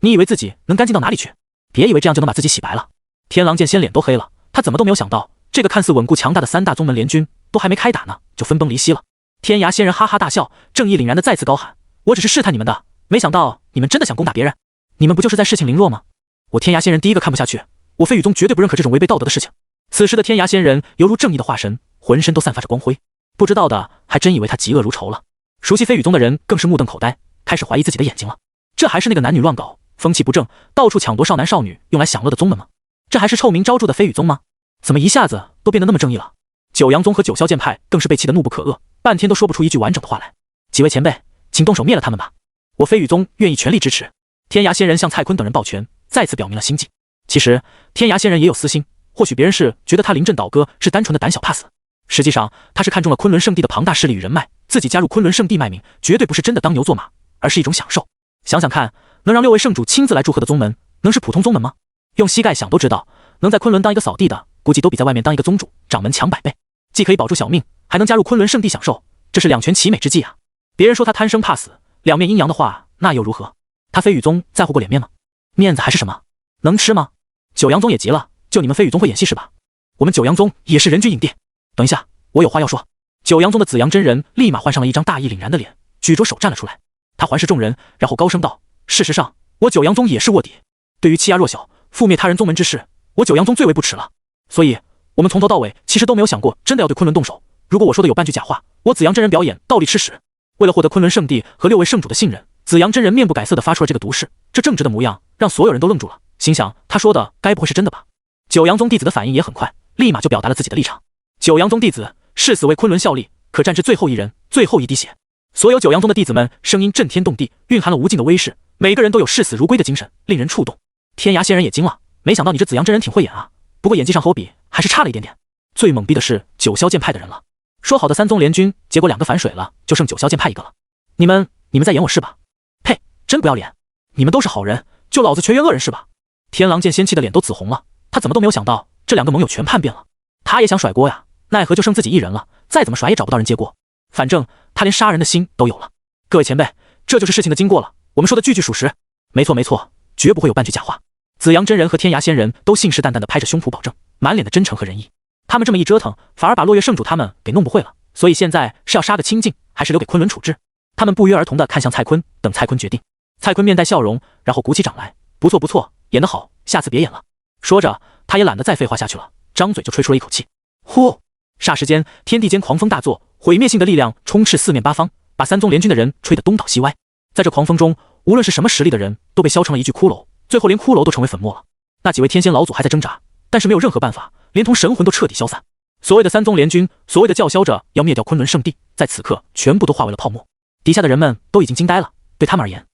你以为自己能干净到哪里去？别以为这样就能把自己洗白了。天狼剑仙脸都黑了，他怎么都没有想到，这个看似稳固强大的三大宗门联军都还没开打呢，就分崩离析了。天涯仙人哈哈大笑，正义凛然地再次高喊：我只是试探你们的，没想到你们真的想攻打别人，你们不就是在事情凌弱吗？我天涯仙人第一个看不下去，我飞羽宗绝对不认可这种违背道德的事情。此时的天涯仙人犹如正义的化身，浑身都散发着光辉，不知道的还真以为他嫉恶如仇了。熟悉飞羽宗的人更是目瞪口呆，开始怀疑自己的眼睛了。这还是那个男女乱搞、风气不正、到处抢夺少男少女用来享乐的宗门吗？这还是臭名昭著的飞羽宗吗？怎么一下子都变得那么正义了？九阳宗和九霄剑派更是被气得怒不可遏，半天都说不出一句完整的话来。几位前辈，请动手灭了他们吧！我飞羽宗愿意全力支持。天涯仙人向蔡坤等人抱拳，再次表明了心迹。其实天涯仙人也有私心，或许别人是觉得他临阵倒戈是单纯的胆小怕死，实际上他是看中了昆仑圣地的庞大势力与人脉，自己加入昆仑圣地卖命，绝对不是真的当牛做马，而是一种享受。想想看，能让6位圣主亲自来祝贺的宗门，能是普通宗门吗？用膝盖想都知道，能在昆仑当一个扫地的，估计都比在外面当一个宗主、掌门强100倍。既可以保住小命，还能加入昆仑圣地享受，这是2全其美之计啊！别人说他贪生怕死、两面阴阳的话，那又如何？他飞羽宗在乎过脸面吗？面子还是什么？能吃吗？九阳宗也急了，就你们飞羽宗会演戏是吧？我们九阳宗也是人均影帝。等一下，我有话要说。九阳宗的紫阳真人立马换上了一张大义凛然的脸，举着手站了出来。他环视众人，然后高声道：事实上，我九阳宗也是卧底，对于欺压弱小、覆灭他人宗门之事，我九阳宗最为不耻了。所以我们从头到尾其实都没有想过真的要对昆仑动手。如果我说的有半句假话，我紫阳真人表演倒立吃屎。为了获得昆仑圣地和6位圣主的信任，紫阳真人面不改色地发出了这个毒誓，这正直的模样让所有人都愣住了，心想他说的该不会是真的吧？九阳宗弟子的反应也很快，立马就表达了自己的立场。九阳宗弟子誓死为昆仑效力，可战至最后一人，最后一滴血。所有九阳宗的弟子们声音震天动地，蕴含了无尽的威势，每个人都有视死如归的精神，令人触动。天涯仙人也惊了，没想到你这紫阳真人挺慧眼啊，不过演技上和我比还是差了一点点。最懵逼的是九霄剑派的人了，说好的三宗联军，结果2个反水了，就剩九霄剑派1个了。你们在演我是吧？呸，真不要脸！你们都是好人，就老子全员恶人是吧？天狼见仙气的脸都紫红了，他怎么都没有想到这2个盟友全叛变了。他也想甩锅呀，奈何就剩自己一人了，再怎么甩也找不到人接锅。反正他连杀人的心都有了。各位前辈，这就是事情的经过了，我们说的句句属实。没错，绝不会有半句假话。紫阳真人和天涯仙人都信誓旦旦地拍着胸脯保证，满脸的真诚和仁义。他们这么一折腾，反而把落月圣主他们给弄不会了。所以现在是要杀个清净，还是留给昆仑处置？他们不约而同地看向蔡坤，等蔡坤决定。蔡坤面带笑容，然后鼓起掌来，不错，演得好，下次别演了。说着，他也懒得再废话下去了，张嘴就吹出了一口气。呼！霎时间，天地间狂风大作，毁灭性的力量充斥四面八方，把三宗联军的人吹得东倒西歪。在这狂风中，无论是什么实力的人都被削成了一具骷髅，最后连骷髅都成为粉末了。那几位天仙老祖还在挣扎，但是没有任何办法，连同神魂都彻底消散。所谓的三宗联军，所谓的叫嚣着要灭掉昆仑圣地，在此刻全部都化为了泡沫。底下的人们都已经惊呆了，对他们而言，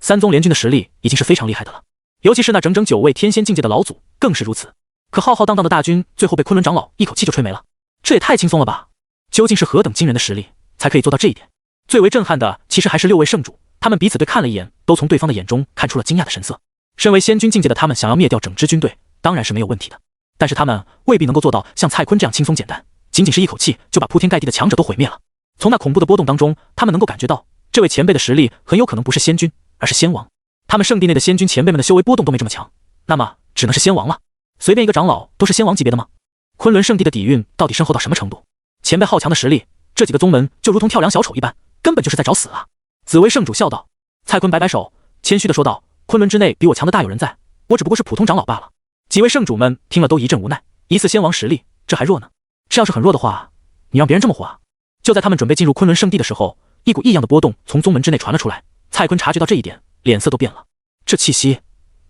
三宗联军的实力已经是非常厉害的了，尤其是那整整9位天仙境界的老祖更是如此。可浩浩荡荡的大军最后被昆仑长老一口气就吹没了，这也太轻松了吧！究竟是何等惊人的实力才可以做到这一点？最为震撼的其实还是6位圣主，他们彼此对看了一眼，都从对方的眼中看出了惊讶的神色。身为仙君境界的他们想要灭掉整支军队当然是没有问题的，但是他们未必能够做到像蔡坤这样轻松简单，仅仅是一口气就把铺天盖地的强者都毁灭了。从那恐怖的波动当中，他们能够感觉到这位前辈的实力很有可能不是仙君，而是仙王。他们圣地内的仙君前辈们的修为波动都没这么强，那么只能是仙王了。随便一个长老都是仙王级别的吗？昆仑圣地的底蕴到底深厚到什么程度？前辈好强的实力，这几个宗门就如同跳梁小丑一般，根本就是在找死啊！紫薇圣主笑道。蔡坤摆摆手，谦虚地说道：“昆仑之内比我强的大有人在，我只不过是普通长老罢了。”几位圣主们听了都一阵无奈，疑似仙王实力，这还弱呢。这要是很弱的话，你让别人这么活啊？就在他们准备进入昆仑圣地的时候，一股异样的波动从宗门之内传了出来。蔡坤察觉到这一点，脸色都变了。这气息，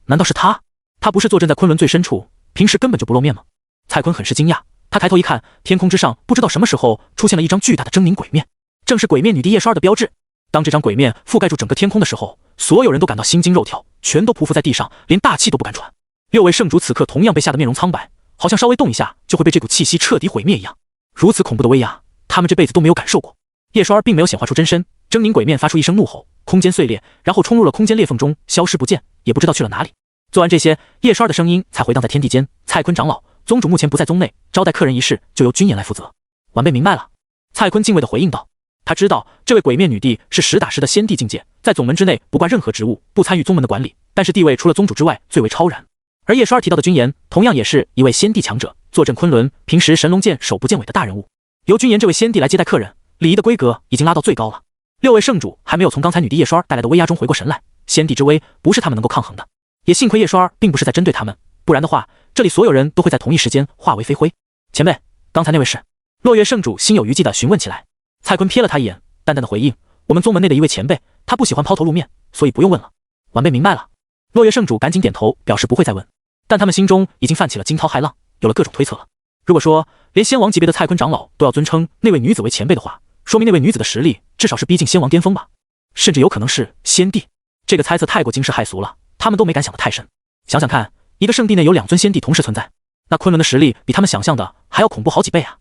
难道是他？他不是坐镇在昆仑最深处，平时根本就不露面吗？蔡坤很是惊讶，他抬头一看，天空之上不知道什么时候出现了一张巨大的狰狞鬼面，正是鬼面女帝叶韶儿的标志。当这张鬼面覆盖住整个天空的时候，所有人都感到心惊肉跳，全都匍匐在地上，连大气都不敢喘。6位圣主此刻同样被吓得面容苍白，好像稍微动一下就会被这股气息彻底毁灭一样。如此恐怖的威压，他们这辈子都没有感受过。叶韶儿并没有显化出真身，狰狞鬼面发出一声怒吼，空间碎裂，然后冲入了空间裂缝中，消失不见，也不知道去了哪里。做完这些，叶韶儿的声音才回荡在天地间。蔡坤长老，宗主目前不在宗内，招待客人一事就由君言来负责。晚辈明白了。蔡坤敬畏地回应道。他知道这位鬼面女帝是实打实的仙帝境界，在总门之内不挂任何职务，不参与宗门的管理，但是地位除了宗主之外最为超然。而叶韶儿提到的君言同样也是一位仙帝强者，坐镇昆仑，平时神龙见首不见尾的大人物，由君言这位仙帝来接待客人，礼仪的规格已经拉到最高了。6位圣主还没有从刚才女帝叶韶儿带来的威压中回过神来，仙帝之威不是他们能够抗衡的。也幸亏叶韶儿并不是在针对他们，不然的话，这里所有人都会在同一时间化为飞灰。前辈，刚才那位是？落月圣主心有余悸地询问起来。蔡坤瞥了他一眼，淡淡的回应：我们宗门内的一位前辈，他不喜欢抛头露面，所以不用问了。晚辈明白了。落月圣主赶紧点头，表示不会再问。但他们心中已经泛起了惊涛骇浪，有了各种推测了。如果说连仙王级别的蔡坤长老都要尊称那位女子为前辈的话，说明那位女子的实力至少是逼近仙王巅峰吧，甚至有可能是仙帝。这个猜测太过惊世骇俗了，他们都没敢想得太深。想想看，一个圣地内有2尊仙帝同时存在，那昆仑的实力比他们想象的还要恐怖好几倍啊！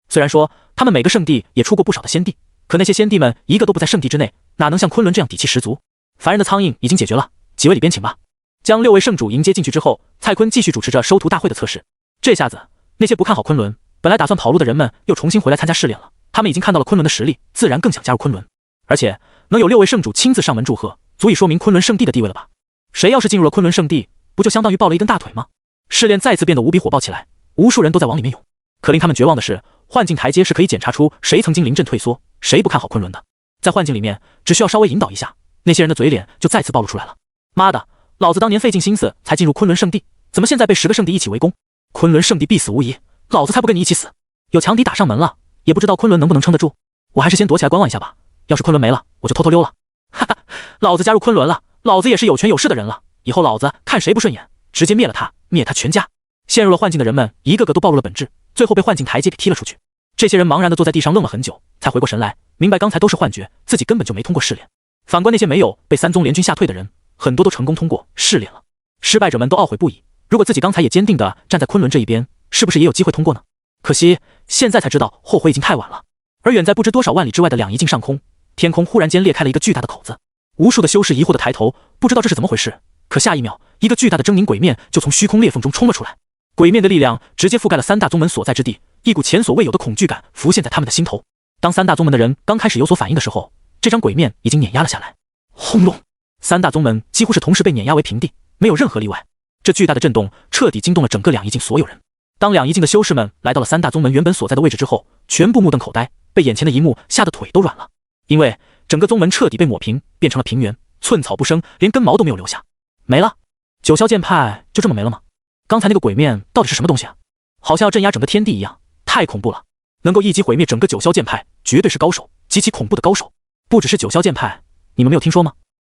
虽然说他们每个圣地也出过不少的仙帝，可那些仙帝们一个都不在圣地之内，哪能像昆仑这样底气十足？烦人的苍蝇已经解决了，几位里边请吧。将6位圣主迎接进去之后，蔡坤继续主持着收徒大会的测试。这下子，那些不看好昆仑，本来打算跑路的人们又重新回来参加试炼了。他们已经看到了昆仑的实力，自然更想加入昆仑。而且能有6位圣主亲自上门祝贺，足以说明昆仑圣地的地位了吧？谁要是进入了昆仑圣地，不就相当于抱了一根大腿吗？试炼再次变得无比火爆起来，无数人都在往里面涌。可令他们绝望的是，幻境台阶是可以检查出谁曾经临阵退缩，谁不看好昆仑的。在幻境里面，只需要稍微引导一下，那些人的嘴脸就再次暴露出来了。妈的，老子当年费尽心思才进入昆仑圣地，怎么现在被10个圣地一起围攻？昆仑圣地必死无疑，老子才不跟你一起死！有强敌打上门了，也不知道昆仑能不能撑得住。我还是先躲起来观望一下吧，要是昆仑没了，我就偷偷溜了。哈哈，老子加入昆仑了，老子也是有权有势的人了，以后老子看谁不顺眼，直接灭了他，灭他全家。陷入了幻境的人们一个个都暴露了本质，最后被幻境台阶给踢了出去。这些人茫然地坐在地上愣了很久，才回过神来，明白刚才都是幻觉，自己根本就没通过试炼。反观那些没有被三宗联军吓退的人，很多都成功通过试炼了。失败者们都懊悔不已，如果自己刚才也坚定地站在昆仑这一边，是不是也有机会通过呢？可惜现在才知道，后悔已经太晚了。而远在不知多少万里之外的两仪境上空，天空忽然间裂开了一个巨大的口子，无数的修士疑惑地抬头，不知道这是怎么回事。可下一秒，一个巨大的狰狞鬼面就从虚空裂缝中冲了出来，鬼面的力量直接覆盖了三大宗门所在之地，一股前所未有的恐惧感浮现在他们的心头。当三大宗门的人刚开始有所反应的时候，这张鬼面已经碾压了下来。轰隆！三大宗门几乎是同时被碾压为平地，没有任何例外。这巨大的震动彻底惊动了整个两仪境所有人。当两仪境的修士们来到了三大宗门原本所在的位置之后，全部目瞪口呆，被眼前的一幕吓得腿都软了。因为整个宗门彻底被抹平，变成了平原，寸草不生，连根毛都没有留下。没了，九霄剑派就这么没了吗？刚才那个鬼面到底是什么东西啊？好像要镇压整个天地一样，太恐怖了！能够一击毁灭整个九霄剑派，绝对是高手，极其恐怖的高手。不只是九霄剑派，你们没有听说吗？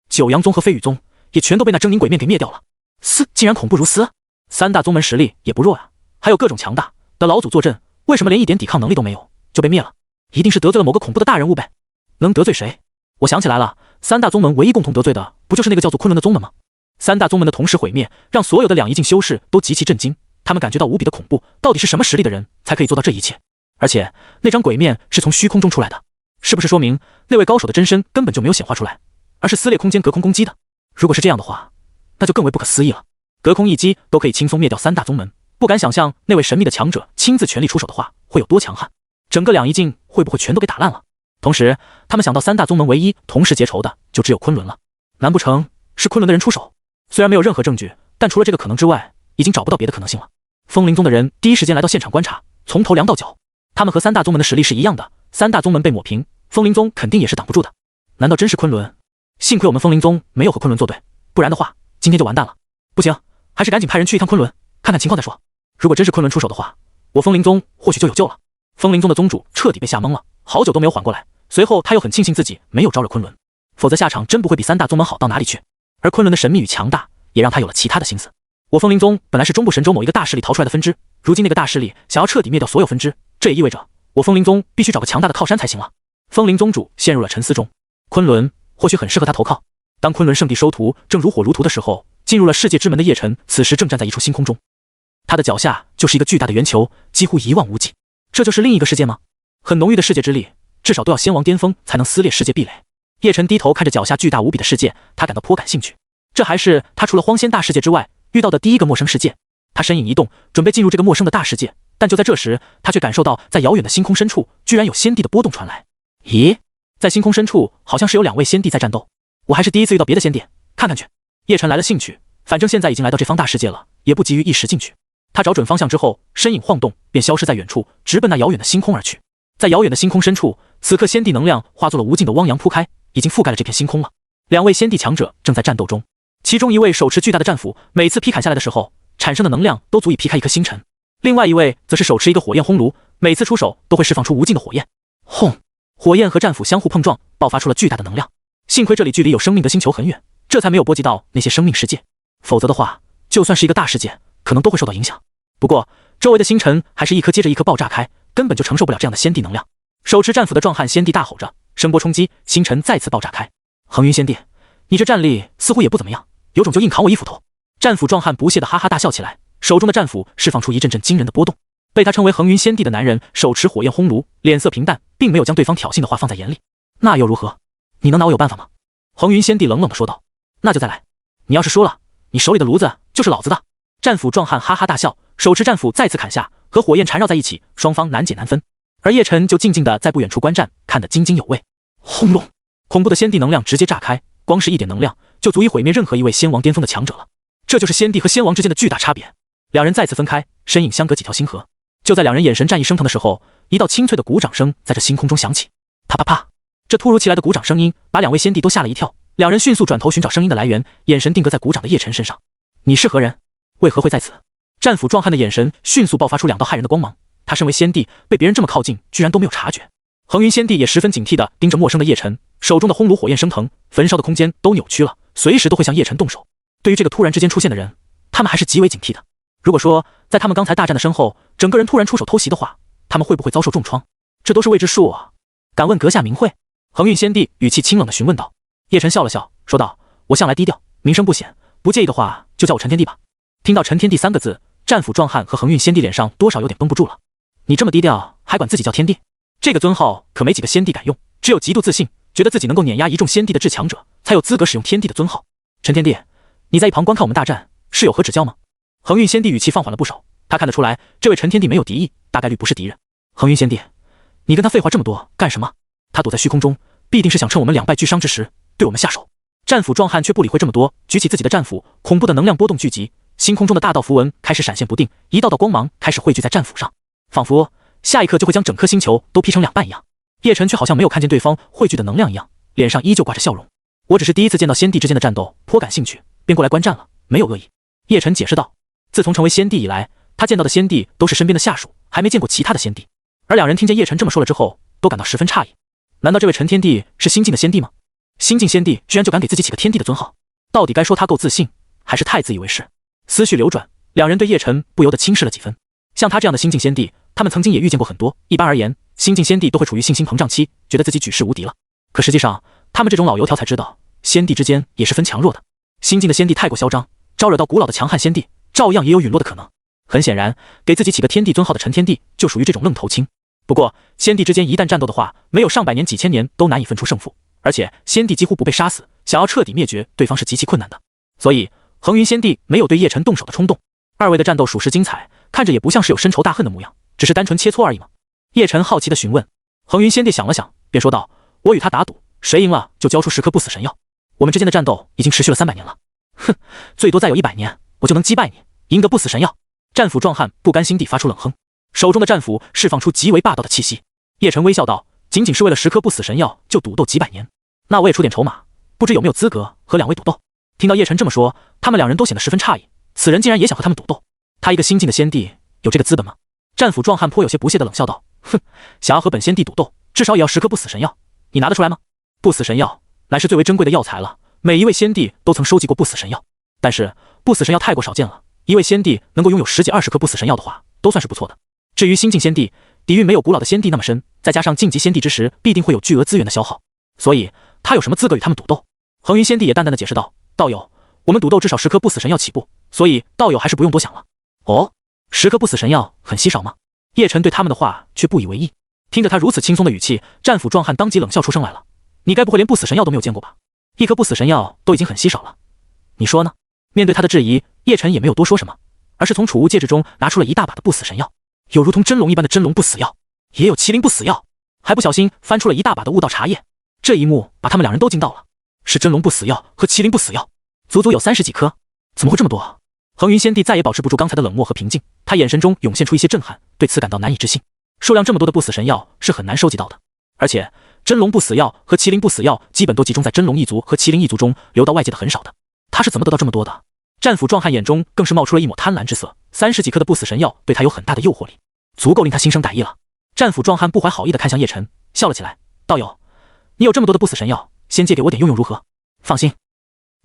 九阳宗和飞羽宗也全都被那狰狞鬼面给灭掉了。竟然恐怖如此！三大宗门实力也不弱呀，还有各种强大的老祖坐镇，为什么连一点抵抗能力都没有就被灭了？一定是得罪了某个恐怖的大人物呗。能得罪谁？我想起来了，三大宗门唯一共同得罪的，不就是那个叫做昆仑的宗门吗？三大宗门的同时毁灭，让所有的两仪境修士都极其震惊，他们感觉到无比的恐怖，到底是什么实力的人才可以做到这一切？而且那张鬼面是从虚空中出来的，是不是说明那位高手的真身根本就没有显化出来，而是撕裂空间隔空攻击的？如果是这样的话，那就更为不可思议了。隔空一击都可以轻松灭掉三大宗门，不敢想象那位神秘的强者亲自全力出手的话会有多强悍，整个两仪境会不会全都给打烂了？同时他们想到三大宗门唯一同时结仇的就只有昆仑了，难不成是昆仑的人出手？虽然没有任何证据，但除了这个可能之外，已经找不到别的可能性了。风灵宗的人第一时间来到现场观察，从头量到脚，他们和三大宗门的实力是一样的，三大宗门被抹平，风灵宗肯定也是挡不住的。难道真是昆仑？幸亏我们风灵宗没有和昆仑作对，不然的话今天就完蛋了。不行，还是赶紧派人去一趟昆仑，看看情况再说。如果真是昆仑出手的话，我风灵宗或许就有救了。风灵宗的宗主彻底被吓懵了，好久都没有缓过来，随后他又很庆幸自己没有招惹昆仑，否则下场真不会比三大宗门好到哪里去。而昆仑的神秘与强大也让他有了其他的心思。我风灵宗本来是中部神州某一个大势力逃出来的分支，如今那个大势力想要彻底灭掉所有分支，这也意味着我风灵宗必须找个强大的靠山才行了。风灵宗主陷入了沉思中，昆仑或许很适合他投靠。当昆仑圣地收徒正如火如荼的时候，进入了世界之门的叶晨此时正站在一处星空中，他的脚下就是一个巨大的圆球，几乎一望无际。这就是另一个世界吗？很浓郁的世界之力，至少都要仙王巅峰才能撕裂世界壁垒。叶晨低头看着脚下巨大无比的世界，他感到颇感兴趣。这还是他除了荒仙大世界之外遇到的第一个陌生世界。他身影一动，准备进入这个陌生的大世界，但就在这时，他却感受到在遥远的星空深处居然有仙帝的波动传来。咦，在星空深处好像是有两位仙帝在战斗，我还是第一次遇到别的仙帝，看看去。叶晨来了兴趣，反正现在已经来到这方大世界了，也不急于一时进去。他找准方向之后，身影晃动，便消失在远处，直奔那遥远的星空而去。在遥远的星空深处，此刻仙帝能量化作了无尽的汪洋铺开，已经覆盖了这片星空了。两位仙帝强者正在战斗中，其中一位手持巨大的战斧，每次劈砍下来的时候，产生的能量都足以劈开一颗星辰。另外一位则是手持一个火焰轰炉，每次出手都会释放出无尽的火焰。轰！火焰和战斧相互碰撞，爆发出了巨大的能量。幸亏这里距离有生命的星球很远，这才没有波及到那些生命世界，否则的话，就算是一个大世界，可能都会受到影响。不过周围的星辰还是一颗接着一颗爆炸开，根本就承受不了这样的仙帝能量。手持战斧的壮汉仙帝大吼着，声波冲击，星辰再次爆炸开。恒云仙帝，你这战力似乎也不怎么样，有种就硬扛我一斧头。战斧壮汉不屑地哈哈大笑起来，手中的战斧释放出一阵阵惊人的波动。被他称为恒云仙帝的男人手持火焰轰炉，脸色平淡，并没有将对方挑衅的话放在眼里。那又如何？你能拿我有办法吗？恒云仙帝冷冷地说道。那就再来，你要是输了，你手里的炉子就是老子的。战斧壮汉哈哈大笑，手持战斧再次砍下，和火焰缠绕在一起，双方难解难分。而叶晨就静静地在不远处观战，看得津津有味。轰隆！恐怖的仙帝能量直接炸开，光是一点能量就足以毁灭任何一位仙王巅峰的强者了。这就是仙帝和仙王之间的巨大差别。两人再次分开，身影相隔几条星河。就在两人眼神战意升腾的时候，一道清脆的鼓掌声在这星空中响起。啪啪啪！这突如其来的鼓掌声音把两位仙帝都吓了一跳，两人迅速转头寻找声音的来源，眼神定格在鼓掌的叶晨身上。你是何人？为何会在此？战斧壮汉的眼神迅速爆发出两道骇人的光芒。他身为仙帝，被别人这么靠近，居然都没有察觉。恒云仙帝也十分警惕地盯着陌生的叶晨，手中的轰炉火焰升腾，焚烧的空间都扭曲了，随时都会向叶晨动手。对于这个突然之间出现的人，他们还是极为警惕的。如果说在他们刚才大战的身后，整个人突然出手偷袭的话，他们会不会遭受重创？这都是未知数啊，敢问阁下名讳？恒运先帝语气清冷地询问道。叶晨笑了笑，说道：我向来低调，名声不显，不介意的话就叫我陈天帝吧。听到陈天帝3个字，战斧壮汉和恒运先帝脸上多少有点绷不住了。你这么低调，还管自己叫天帝？这个尊号可没几个先帝敢用，只有极度自信，觉得自己能够碾压一众先帝的至强者，才有资格使用天帝的尊号。陈天帝，你在一旁观看我们大战，是有何指教吗？恒运先帝语气放缓了不少，他看得出来，这位陈天帝没有敌意，大概率不是敌人。恒运先帝，你跟他废话这么多干什么？他躲在虚空中，必定是想趁我们两败俱伤之时对我们下手。战斧壮汉却不理会这么多，举起自己的战斧，恐怖的能量波动聚集，星空中的大道符文开始闪现不定，一道道光芒开始汇聚在战斧上，仿佛下一刻就会将整颗星球都劈成2半一样。叶晨却好像没有看见对方汇聚的能量一样，脸上依旧挂着笑容。我只是第一次见到先帝之间的战斗，颇感兴趣，便过来观战了，没有恶意。叶晨解释道。自从成为先帝以来，他见到的先帝都是身边的下属，还没见过其他的先帝。而两人听见叶晨这么说了之后，都感到十分诧异。难道这位陈天帝是新晋的先帝吗？新晋先帝居然就敢给自己起个天帝的尊号，到底该说他够自信，还是太自以为是？思绪流转，两人对叶晨不由得轻视了几分。像他这样的新晋先帝，他们曾经也遇见过很多。一般而言，新晋先帝都会处于信心膨胀期，觉得自己举世无敌了。可实际上，他们这种老油条才知道，先帝之间也是分强弱的。新晋的先帝太过嚣张，招惹到古老的强悍先帝，照样也有陨落的可能。很显然，给自己起个天帝尊号的陈天帝就属于这种愣头青。不过，先帝之间一旦战斗的话，没有上百年、几千年都难以分出胜负，而且先帝几乎不被杀死，想要彻底灭绝对方是极其困难的。所以，恒云先帝没有对叶晨动手的冲动。二位的战斗属实精彩，看着也不像是有深仇大恨的模样，只是单纯切磋而已嘛。叶晨好奇地询问。恒云先帝想了想，便说道：我与他打赌，谁赢了就交出10颗不死神药。我们之间的战斗已经持续了300年了，哼，最多再有100年，我就能击败你，赢得不死神药。战斧壮汉不甘心地发出冷哼，手中的战斧释放出极为霸道的气息。叶晨微笑道：仅仅是为了10颗不死神药就赌斗几百年，那我也出点筹码，不知有没有资格和两位赌斗。听到叶晨这么说，他们两人都显得十分诧异，此人竟然也想和他们赌斗。他一个新晋的先帝，有这个资本吗？战斧壮汉颇有些不屑地冷笑道：哼，想要和本先帝赌斗，至少也要10颗不死神药，你拿得出来吗？不死神药乃是最为珍贵的药材了，每一位先帝都曾收集过不死神药，但是不死神药太过少见了，一位先帝能够拥有10几20颗不死神药的话，都算是不错的。至于新晋先帝，底蕴没有古老的先帝那么深，再加上晋级先帝之时必定会有巨额资源的消耗，所以他有什么资格与他们赌斗？恒云先帝也淡淡的解释道：道友，我们赌斗至少10颗不死神药起步，所以道友还是不用多想了。哦，10颗不死神药很稀少吗？叶晨对他们的话却不以为意，听着他如此轻松的语气，战斧壮汉当即冷笑出声来了：你该不会连不死神药都没有见过吧？1颗不死神药都已经很稀少了，你说呢？面对他的质疑，叶晨也没有多说什么，而是从储物戒指中拿出了一大把的不死神药，有如同真龙一般的真龙不死药，也有麒麟不死药，还不小心翻出了一大把的悟道茶叶。这一幕把他们两人都惊到了，是真龙不死药和麒麟不死药，足足有30几颗，怎么会这么多？恒云先帝再也保持不住刚才的冷漠和平静，他眼神中涌现出一些震撼，对此感到难以置信。数量这么多的不死神药是很难收集到的，而且真龙不死药和麒麟不死药基本都集中在真龙一族和麒麟一族中，流到外界的很少的。他是怎么得到这么多的？战斧壮汉眼中更是冒出了一抹贪婪之色，30几颗的不死神药对他有很大的诱惑力，足够令他心生歹意了。战斧壮汉不怀好意地看向叶晨，笑了起来：道友，你有这么多的不死神药，先借给我点用用如何？放心，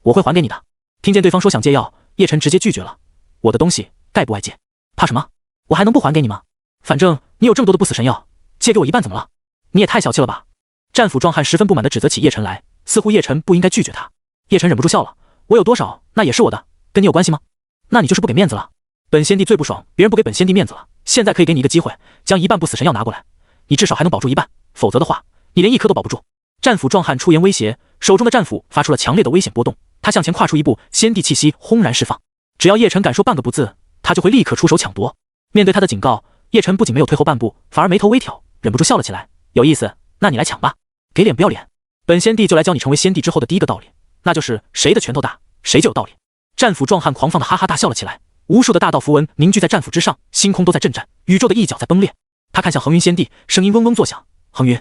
我会还给你的。听见对方说想借药，叶晨直接拒绝了：我的东西概不外借，怕什么？我还能不还给你吗？反正你有这么多的不死神药，借给我一半怎么了？你也太小气了吧！战斧壮汉十分不满地指责起叶晨来，似乎叶晨不应该拒绝他。叶晨忍不住笑了：我有多少那也是我的，跟你有关系吗？那你就是不给面子了。本先帝最不爽别人不给本先帝面子了，现在可以给你一个机会，将一半不死神药拿过来，你至少还能保住一半，否则的话你连1颗都保不住。战斧壮汉出言威胁，手中的战斧发出了强烈的危险波动，他向前跨出一步，先帝气息轰然释放，只要叶晨敢说半个不字，他就会立刻出手抢夺。面对他的警告，叶晨不仅没有退后半步，反而眉头微挑，忍不住笑了起来：有意思，那你来抢吧，给脸不要脸，本先帝就来教你成为先帝之后的第一个道理，那就是谁的拳头大谁就有道理。战斧壮汉狂放的哈哈大笑了起来，无数的大道符文凝聚在战斧之上，星空都在震颤，宇宙的一角在崩裂。他看向恒云先帝，声音嗡嗡作响：恒云，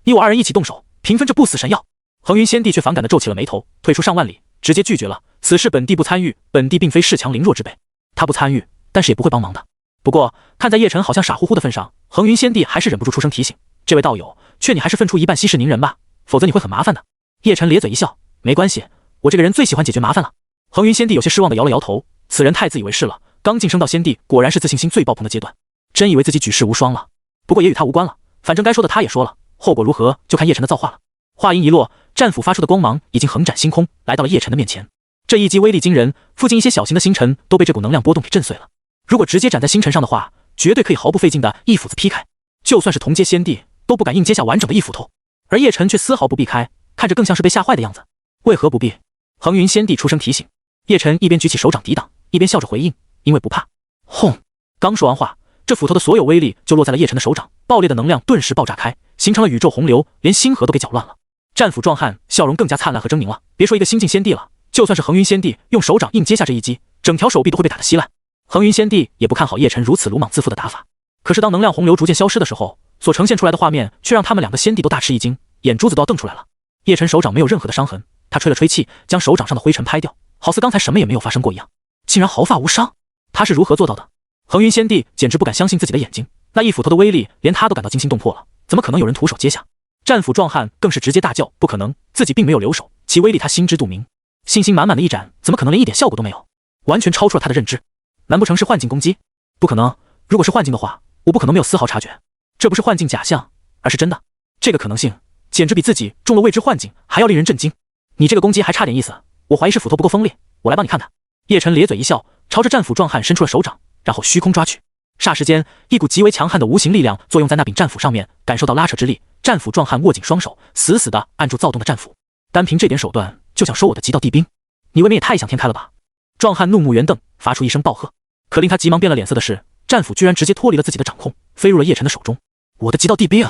你我2人一起动手平分这不死神药。恒云先帝却反感地皱起了眉头，退出上万里，直接拒绝了：此事本帝不参与，本帝并非恃强凌弱之辈。他不参与，但是也不会帮忙的。不过看在叶晨好像傻乎乎的份上，恒云先帝还是忍不住出声提醒：这位道友，劝你还是分出一半息事宁人吧，否则你会很麻烦的。叶晨咧嘴一笑：没关系，我这个人最喜欢解决麻烦了。恒云先帝有些失望地摇了摇头，此人太自以为是了，刚晋升到先帝果然是自信心最爆棚的阶段，真以为自己举世无双了。不过也与他无关了，反正该说的他也说了，后果如何就看叶晨的造化了。话音一落，战斧发出的光芒已经横斩星空，来到了叶晨的面前。这一击威力惊人，附近一些小型的星辰都被这股能量波动给震碎了。如果直接斩在星辰上的话，绝对可以毫不费劲的一斧子劈开，就算是同阶仙帝都不敢硬接下完整的一斧头。而叶晨却丝毫不避开，看着更像是被吓坏的样子。为何不避？恒云仙帝出声提醒。叶晨一边举起手掌抵挡，一边笑着回应，因为不怕。轰！刚说完话，这斧头的所有威力就落在了叶晨的手掌，爆裂的能量顿时爆炸开，形成了宇宙洪流，连星河都给搅乱了。战斧壮汉笑容更加灿烂和狰狞了，别说一个新晋仙帝了，就算是恒云仙帝用手掌硬接下这一击，整条手臂都会被打得稀烂。恒云仙帝也不看好叶晨如此鲁莽自负的打法，可是当能量洪流逐渐消失的时候，所呈现出来的画面却让他们两个仙帝都大吃一惊，眼珠子都要瞪出来了。叶晨手掌没有任何的伤痕，他吹了吹气，将手掌上的灰尘拍掉，好似刚才什么也没有发生过一样，竟然毫发无伤。他是如何做到的？恒云仙帝简直不敢相信自己的眼睛，那一斧头的威力连他都感到惊心动魄了，怎么可能有人徒手接下？战斧壮汉更是直接大叫，不可能，自己并没有留手，其威力他心知肚明，信心满满的一斩，怎么可能连一点效果都没有？完全超出了他的认知。难不成是幻境攻击？不可能，如果是幻境的话，我不可能没有丝毫察觉。这不是幻境假象，而是真的。这个可能性简直比自己中了未知幻境还要令人震惊。你这个攻击还差点意思，我怀疑是斧头不够锋利，我来帮你看看。叶晨咧嘴一笑，朝着战斧壮汉伸出了手掌，然后虚空抓去。霎时间，一股极为强悍的无形力量作用在那柄战斧上面，感受到拉扯之力，战斧壮汉握紧双手，死死地按住躁动的战斧。单凭这点手段就想收我的极道地兵，你未免也太想天开了吧！壮汉怒目圆瞪，发出一声暴喝。可令他急忙变了脸色的是，战斧居然直接脱离了自己的掌控，飞入了叶晨的手中。我的极道地兵，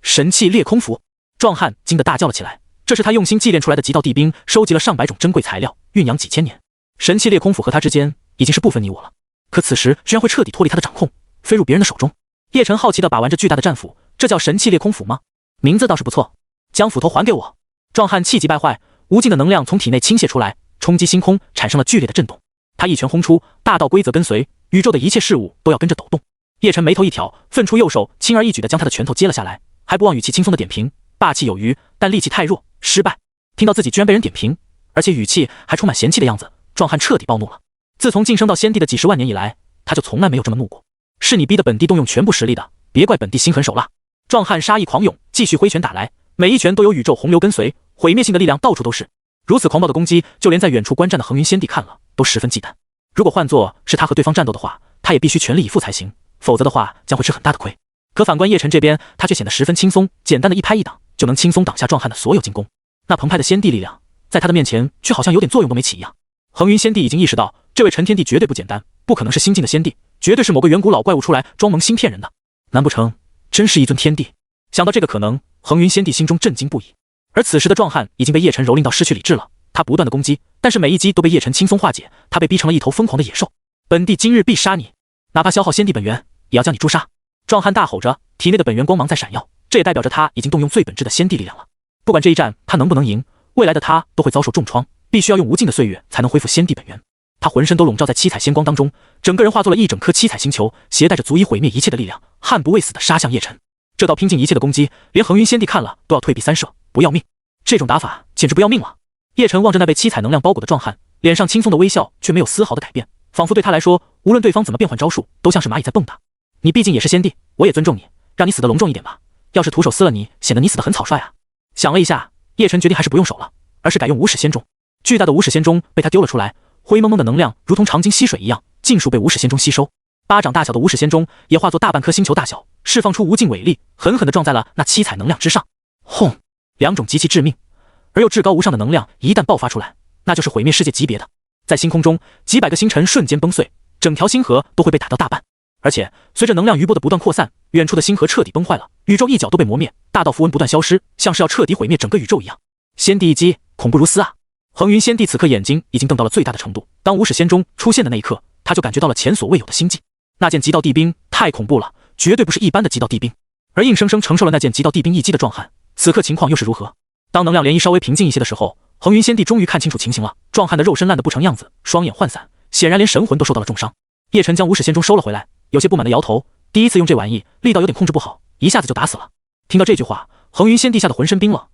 神器裂空斧！壮汉惊得大叫了起来。这是他用心祭炼出来的极道地兵，收集了上百种珍贵材料，酝酿几千年。神器裂空斧和他之间已经是不分你我了，可此时居然会彻底脱离他的掌控，飞入别人的手中。叶晨好奇地把玩着巨大的战斧，这叫神器裂空斧吗？名字倒是不错。将斧头还给我！壮汉气急败坏，无尽的能量从体内倾泻出来，冲击星空，产生了剧烈的震动。他一拳轰出，大道规则跟随，宇宙的一切事物都要跟着抖动。叶晨眉头一挑，奋出右手，轻而易举地将他的拳头接了下来，还不忘语气轻松地点评：霸气有余，但力气太弱，失败。听到自己居然被人点评，而且语气还充满嫌弃的样子，壮汉彻底暴怒了。自从晋升到仙帝的几十万年以来，他就从来没有这么怒过。是你逼得本帝动用全部实力的，别怪本帝心狠手辣！壮汉杀意狂涌，继续挥拳打来，每一拳都有宇宙洪流跟随，毁灭性的力量到处都是。如此狂暴的攻击，就连在远处观战的恒云仙帝看了都十分忌惮。如果换作是他和对方战斗的话，他也必须全力以赴才行，否则的话将会吃很大的亏。可反观叶晨这边，他却显得十分轻松，简单的一拍一挡就能轻松挡下壮汉的所有进攻。那澎湃的仙帝力量，在他的面前却好像有点作用都没起一样。恒云仙帝已经意识到，这位陈天帝绝对不简单，不可能是新晋的仙帝，绝对是某个远古老怪物出来装萌心骗人的。难不成真是一尊天帝？想到这个可能，恒云仙帝心中震惊不已。而此时的壮汉已经被叶晨蹂躏到失去理智了，他不断的攻击，但是每一击都被叶晨轻松化解，他被逼成了一头疯狂的野兽。本帝今日必杀你，哪怕消耗仙帝本源，也要将你诛杀！壮汉大吼着，体内的本源光芒在闪耀，这也代表着他已经动用最本质的仙帝力量了。不管这一战他能不能赢，未来的他都会遭受重创，必须要用无尽的岁月才能恢复仙帝本源。他浑身都笼罩在七彩仙光当中，整个人化作了一整颗七彩星球，携带着足以毁灭一切的力量，悍不畏死地杀向叶晨。这道拼尽一切的攻击，连恒云仙帝看了都要退避三舍，不要命！这种打法简直不要命了！叶晨望着那被七彩能量包裹的壮汉，脸上轻松的微笑却没有丝毫的改变，仿佛对他来说，无论对方怎么变换招数，都像是蚂蚁在蹦跶。你毕竟也是仙帝，我也尊重你，让你死得隆重一点吧。要是徒手撕了你，显得你死得很草率啊。想了一下，叶晨决定还是不用手了，而是改用无始仙钟。巨大的无始仙钟被他丢了出来，灰蒙蒙的能量如同长津吸水一样，尽数被无始仙钟吸收。巴掌大小的无始仙钟也化作大半颗星球大小，释放出无尽伟力，狠狠地撞在了那七彩能量之上。轰！两种极其致命而又至高无上的能量一旦爆发出来，那就是毁灭世界级别的。在星空中，几百个星辰瞬间崩碎，整条星河都会被打到大半。而且随着能量余波的不断扩散，远处的星河彻底崩坏了，宇宙一角都被磨灭，大道符文不断消失，像是要彻底毁灭整个宇宙一样。仙帝一击，恐怖如斯啊！恒云仙帝此刻眼睛已经瞪到了最大的程度，当无始仙钟出现的那一刻，他就感觉到了前所未有的心悸。那件极道地兵太恐怖了，绝对不是一般的极道地兵。而硬生生承受了那件极道地兵一击的壮汉，此刻情况又是如何？当能量涟漪稍微平静一些的时候，恒云仙帝终于看清楚情形了。壮汉的肉身烂得不成样子，双眼涣散，显然连神魂都受到了重伤。叶晨将无始仙钟收了回来，有些不满的摇头，第一次用这玩意，力道有点控制不好，一下子就打死了。听到这句话，恒云仙帝吓得浑身冰冷。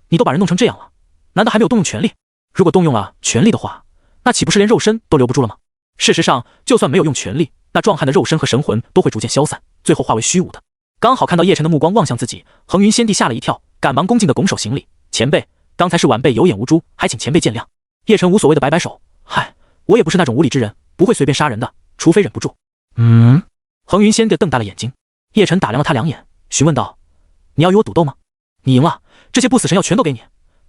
你都把人弄成这样了，难道还没有动用全力？如果动用了全力的话，那岂不是连肉身都留不住了吗？事实上，就算没有用全力，那壮汉的肉身和神魂都会逐渐消散，最后化为虚无的。刚好看到叶晨的目光望向自己，恒云仙帝吓了一跳，赶忙恭敬地拱手行礼：“前辈，刚才是晚辈有眼无珠，还请前辈见谅。”叶晨无所谓的摆摆手：“嗨，我也不是那种无礼之人，不会随便杀人的，除非忍不住。”恒云仙帝瞪大了眼睛。叶晨打量了他2眼，询问道：“你要与我赌斗吗？你赢了，这些不死神药全都给你；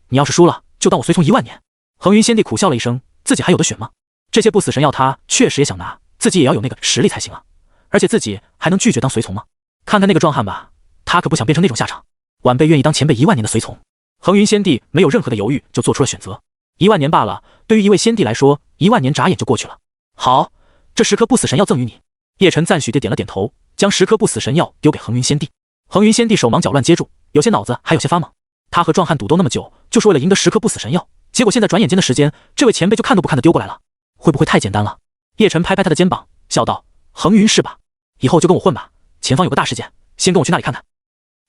你要是输了，就当我随从1万年。”恒云仙帝苦笑了一声，自己还有的选吗？这些不死神药他确实也想拿，自己也要有那个实力才行啊。而且自己还能拒绝当随从吗？看看那个壮汉吧，他可不想变成那种下场。晚辈愿意当前辈1万年的随从。恒云仙帝没有任何的犹豫，就做出了选择。1万年罢了，对于一位仙帝来说，1万年眨眼就过去了。好，这10颗不死神药赠予你。叶晨赞许地点了点头，将10颗不死神药丢给恒云仙帝。恒云仙帝手忙脚乱接住，有些脑子还有些发懵。他和壮汉赌斗那么久，就是为了赢得10颗不死神药，结果现在转眼间的时间，这位前辈就看都不看的丢过来了，会不会太简单了？叶晨拍拍他的肩膀，笑道：“恒云是吧？以后就跟我混吧。前方有个大事件，先跟我去那里看看。”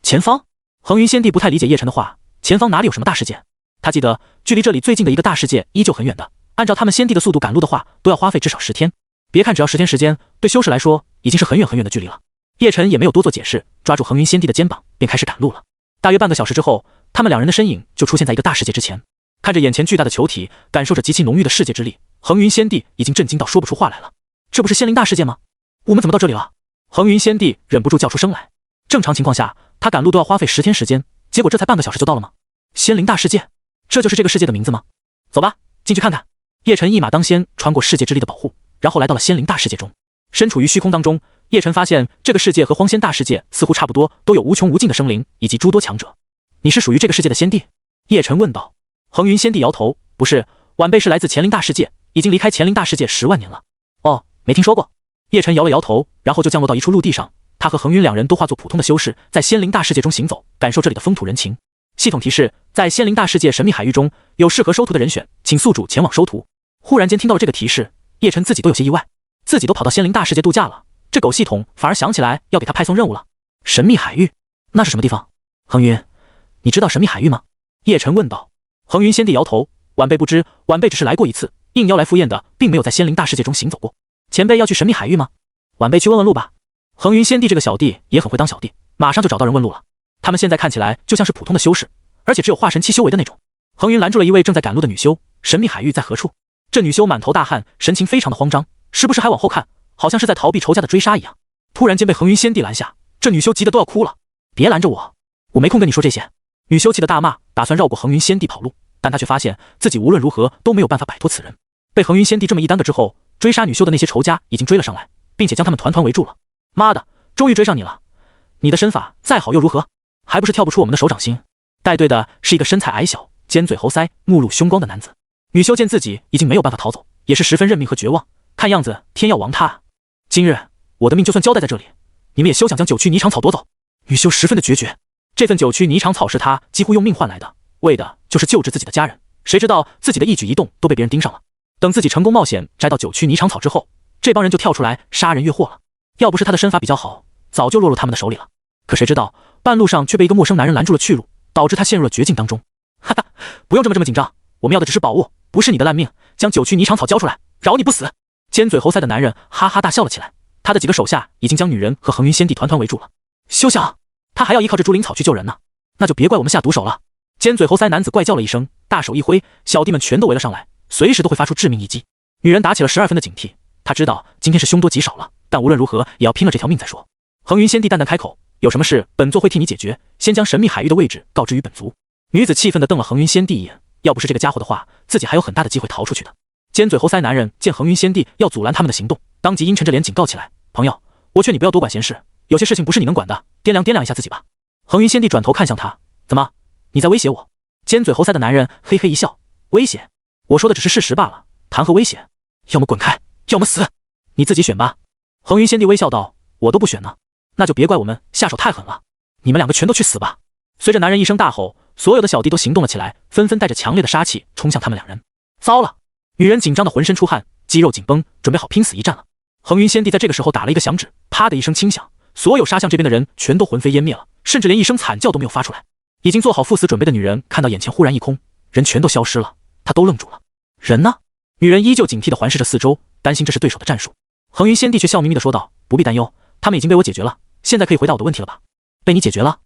前方？恒云仙帝不太理解叶晨的话，前方哪里有什么大事件？他记得距离这里最近的一个大世界依旧很远的，按照他们仙帝的速度赶路的话，都要花费至少10天。别看只要10天时间，对修士来说已经是很远很远的距离了。叶晨也没有多做解释，抓住恒云仙帝的肩膀，便开始赶路了。大约半个小时之后，他们2人的身影就出现在一个大世界之前。看着眼前巨大的球体，感受着极其浓郁的世界之力，恒云仙帝已经震惊到说不出话来了。这不是仙灵大世界吗？我们怎么到这里了？恒云仙帝忍不住叫出声来。正常情况下，他赶路都要花费10天时间，结果这才半个小时就到了吗？仙灵大世界，这就是这个世界的名字吗？走吧，进去看看。叶晨一马当先，穿过世界之力的保护，然后来到了仙灵大世界中。身处于虚空当中，叶晨发现这个世界和荒仙大世界似乎差不多，都有无穷无尽的生灵以及诸多强者。你是属于这个世界的仙帝？叶晨问道。恒云仙帝摇头，不是，晚辈是来自乾灵大世界，已经离开乾灵大世界10万年了。哦，没听说过。叶晨摇了摇头，然后就降落到一处陆地上。他和恒云2人都化作普通的修士，在仙灵大世界中行走，感受这里的风土人情。系统提示：在仙灵大世界神秘海域中有适合收徒的人选，请宿主前往收徒。忽然间听到了这个提示，叶晨自己都有些意外，自己都跑到仙灵大世界度假了，这狗系统反而想起来要给他派送任务了。神秘海域，那是什么地方？恒云，你知道神秘海域吗？叶晨问道。恒云仙帝摇头，晚辈不知，晚辈只是来过一次，应邀来赴宴的，并没有在仙灵大世界中行走过。前辈要去神秘海域吗？晚辈去问问路吧。恒云仙帝这个小弟也很会当小弟，马上就找到人问路了。他们现在看起来就像是普通的修士，而且只有化神期修为的那种。恒云拦住了一位正在赶路的女修，神秘海域在何处？这女修满头大汗，神情非常的慌张，时不时还往后看，好像是在逃避仇家的追杀一样。突然间被恒云仙帝拦下，这女修急得都要哭了。别拦着我，我没空跟你说这些。女修气得大骂，打算绕过恒云仙帝跑路，但她却发现自己无论如何都没有办法摆脱此人。被恒云仙帝这么一耽搁之后，追杀女修的那些仇家已经追了上来，并且将他们团团围住了。妈的，终于追上你了！你的身法再好又如何？还不是跳不出我们的手掌心。带队的是一个身材矮小、尖嘴猴腮、目露凶光的男子。女修见自己已经没有办法逃走，也是十分认命和绝望。看样子天要亡他啊！今日我的命就算交代在这里，你们也休想将九曲霓裳草夺走。女修十分的决绝，这份九曲霓裳草是她几乎用命换来的，为的就是救治自己的家人。谁知道自己的一举一动都被别人盯上了。等自己成功冒险摘到九曲霓裳草之后，这帮人就跳出来杀人越货了。要不是他的身法比较好，早就落入他们的手里了。可谁知道半路上却被一个陌生男人拦住了去路，导致他陷入了绝境当中。哈哈，不用这么紧张，我们要的只是宝物，不是你的烂命。将九曲霓裳草交出来，饶你不死！尖嘴猴腮的男人哈哈大笑了起来。他的几个手下已经将女人和恒云仙帝团团围住了。休想！他还要依靠这竹林草去救人呢，那就别怪我们下毒手了。尖嘴猴腮男子怪叫了一声，大手一挥，小弟们全都围了上来，随时都会发出致命一击。女人打起了12分的警惕，她知道今天是凶多吉少了，但无论如何也要拼了这条命再说。恒云仙帝淡淡开口，有什么事本座会替你解决，先将神秘海域的位置告知于本族。女子气愤地瞪了恒云仙帝一眼，要不是这个家伙的话，自己还有很大的机会逃出去的。尖嘴猴腮男人见恒云仙帝要阻拦他们的行动，当即阴沉着脸警告起来，朋友，我劝你不要多管闲事，有些事情不是你能管的，掂量一下自己吧。恒云仙帝转头看向他，怎么，你在威胁我？尖嘴猴腮的男人嘿嘿一笑，威胁？我说的只是事实罢了，谈何威胁？要么滚开，要么死，你自己选吧。恒云仙帝微笑道，我都不选呢，那就别怪我们下手太狠了，你们2个全都去死吧。随着男人一声大吼，所有的小弟都行动了起来，纷纷带着强烈的杀气冲向他们2人。糟了！女人紧张的浑身出汗，肌肉紧绷，准备好拼死一战了。恒云仙帝在这个时候打了一个响指，啪的一声轻响，所有杀向这边的人全都魂飞烟灭了，甚至连一声惨叫都没有发出来。已经做好赴死准备的女人看到眼前忽然一空，人全都消失了，她都愣住了。人呢？女人依旧警惕地环视着四周，担心这是对手的战术。恒云仙帝却笑眯眯地说道，不必担忧，他们已经被我解决了，现在可以回答我的问题了吧。被你解决了？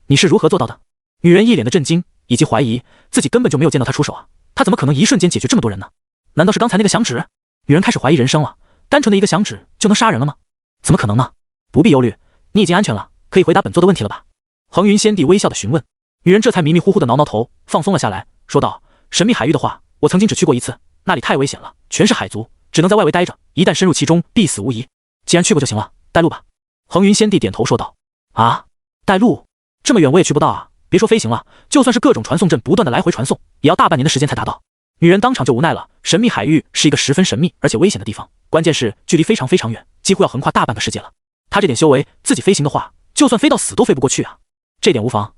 你是如何做到的？女人一脸的震惊以及怀疑，自己根本就没有见到他出手啊，他怎么可能一瞬间解决这么多人呢？难道是刚才那个响指？女人开始怀疑人生了，单纯的一个响指就能杀人了吗？怎么可能呢？不必忧虑，你已经安全了，可以回答本座的问题了吧？恒云仙帝微笑的询问。女人这才迷迷糊糊的挠挠头，放松了下来，说道：神秘海域的话，我曾经只去过一次，那里太危险了，全是海族，只能在外围待着，一旦深入其中，必死无疑。既然去过就行了，带路吧。恒云仙帝点头说道：啊，带路？这么远我也去不到啊，别说飞行了，就算是各种传送阵不断的来回传送，也要大半年的时间才达到。女人当场就无奈了，神秘海域是一个十分神秘而且危险的地方，关键是距离非常非常远，几乎要横跨大半个世界了。她这点修为，自己飞行的话，就算飞到死都飞不过去啊。这点无妨，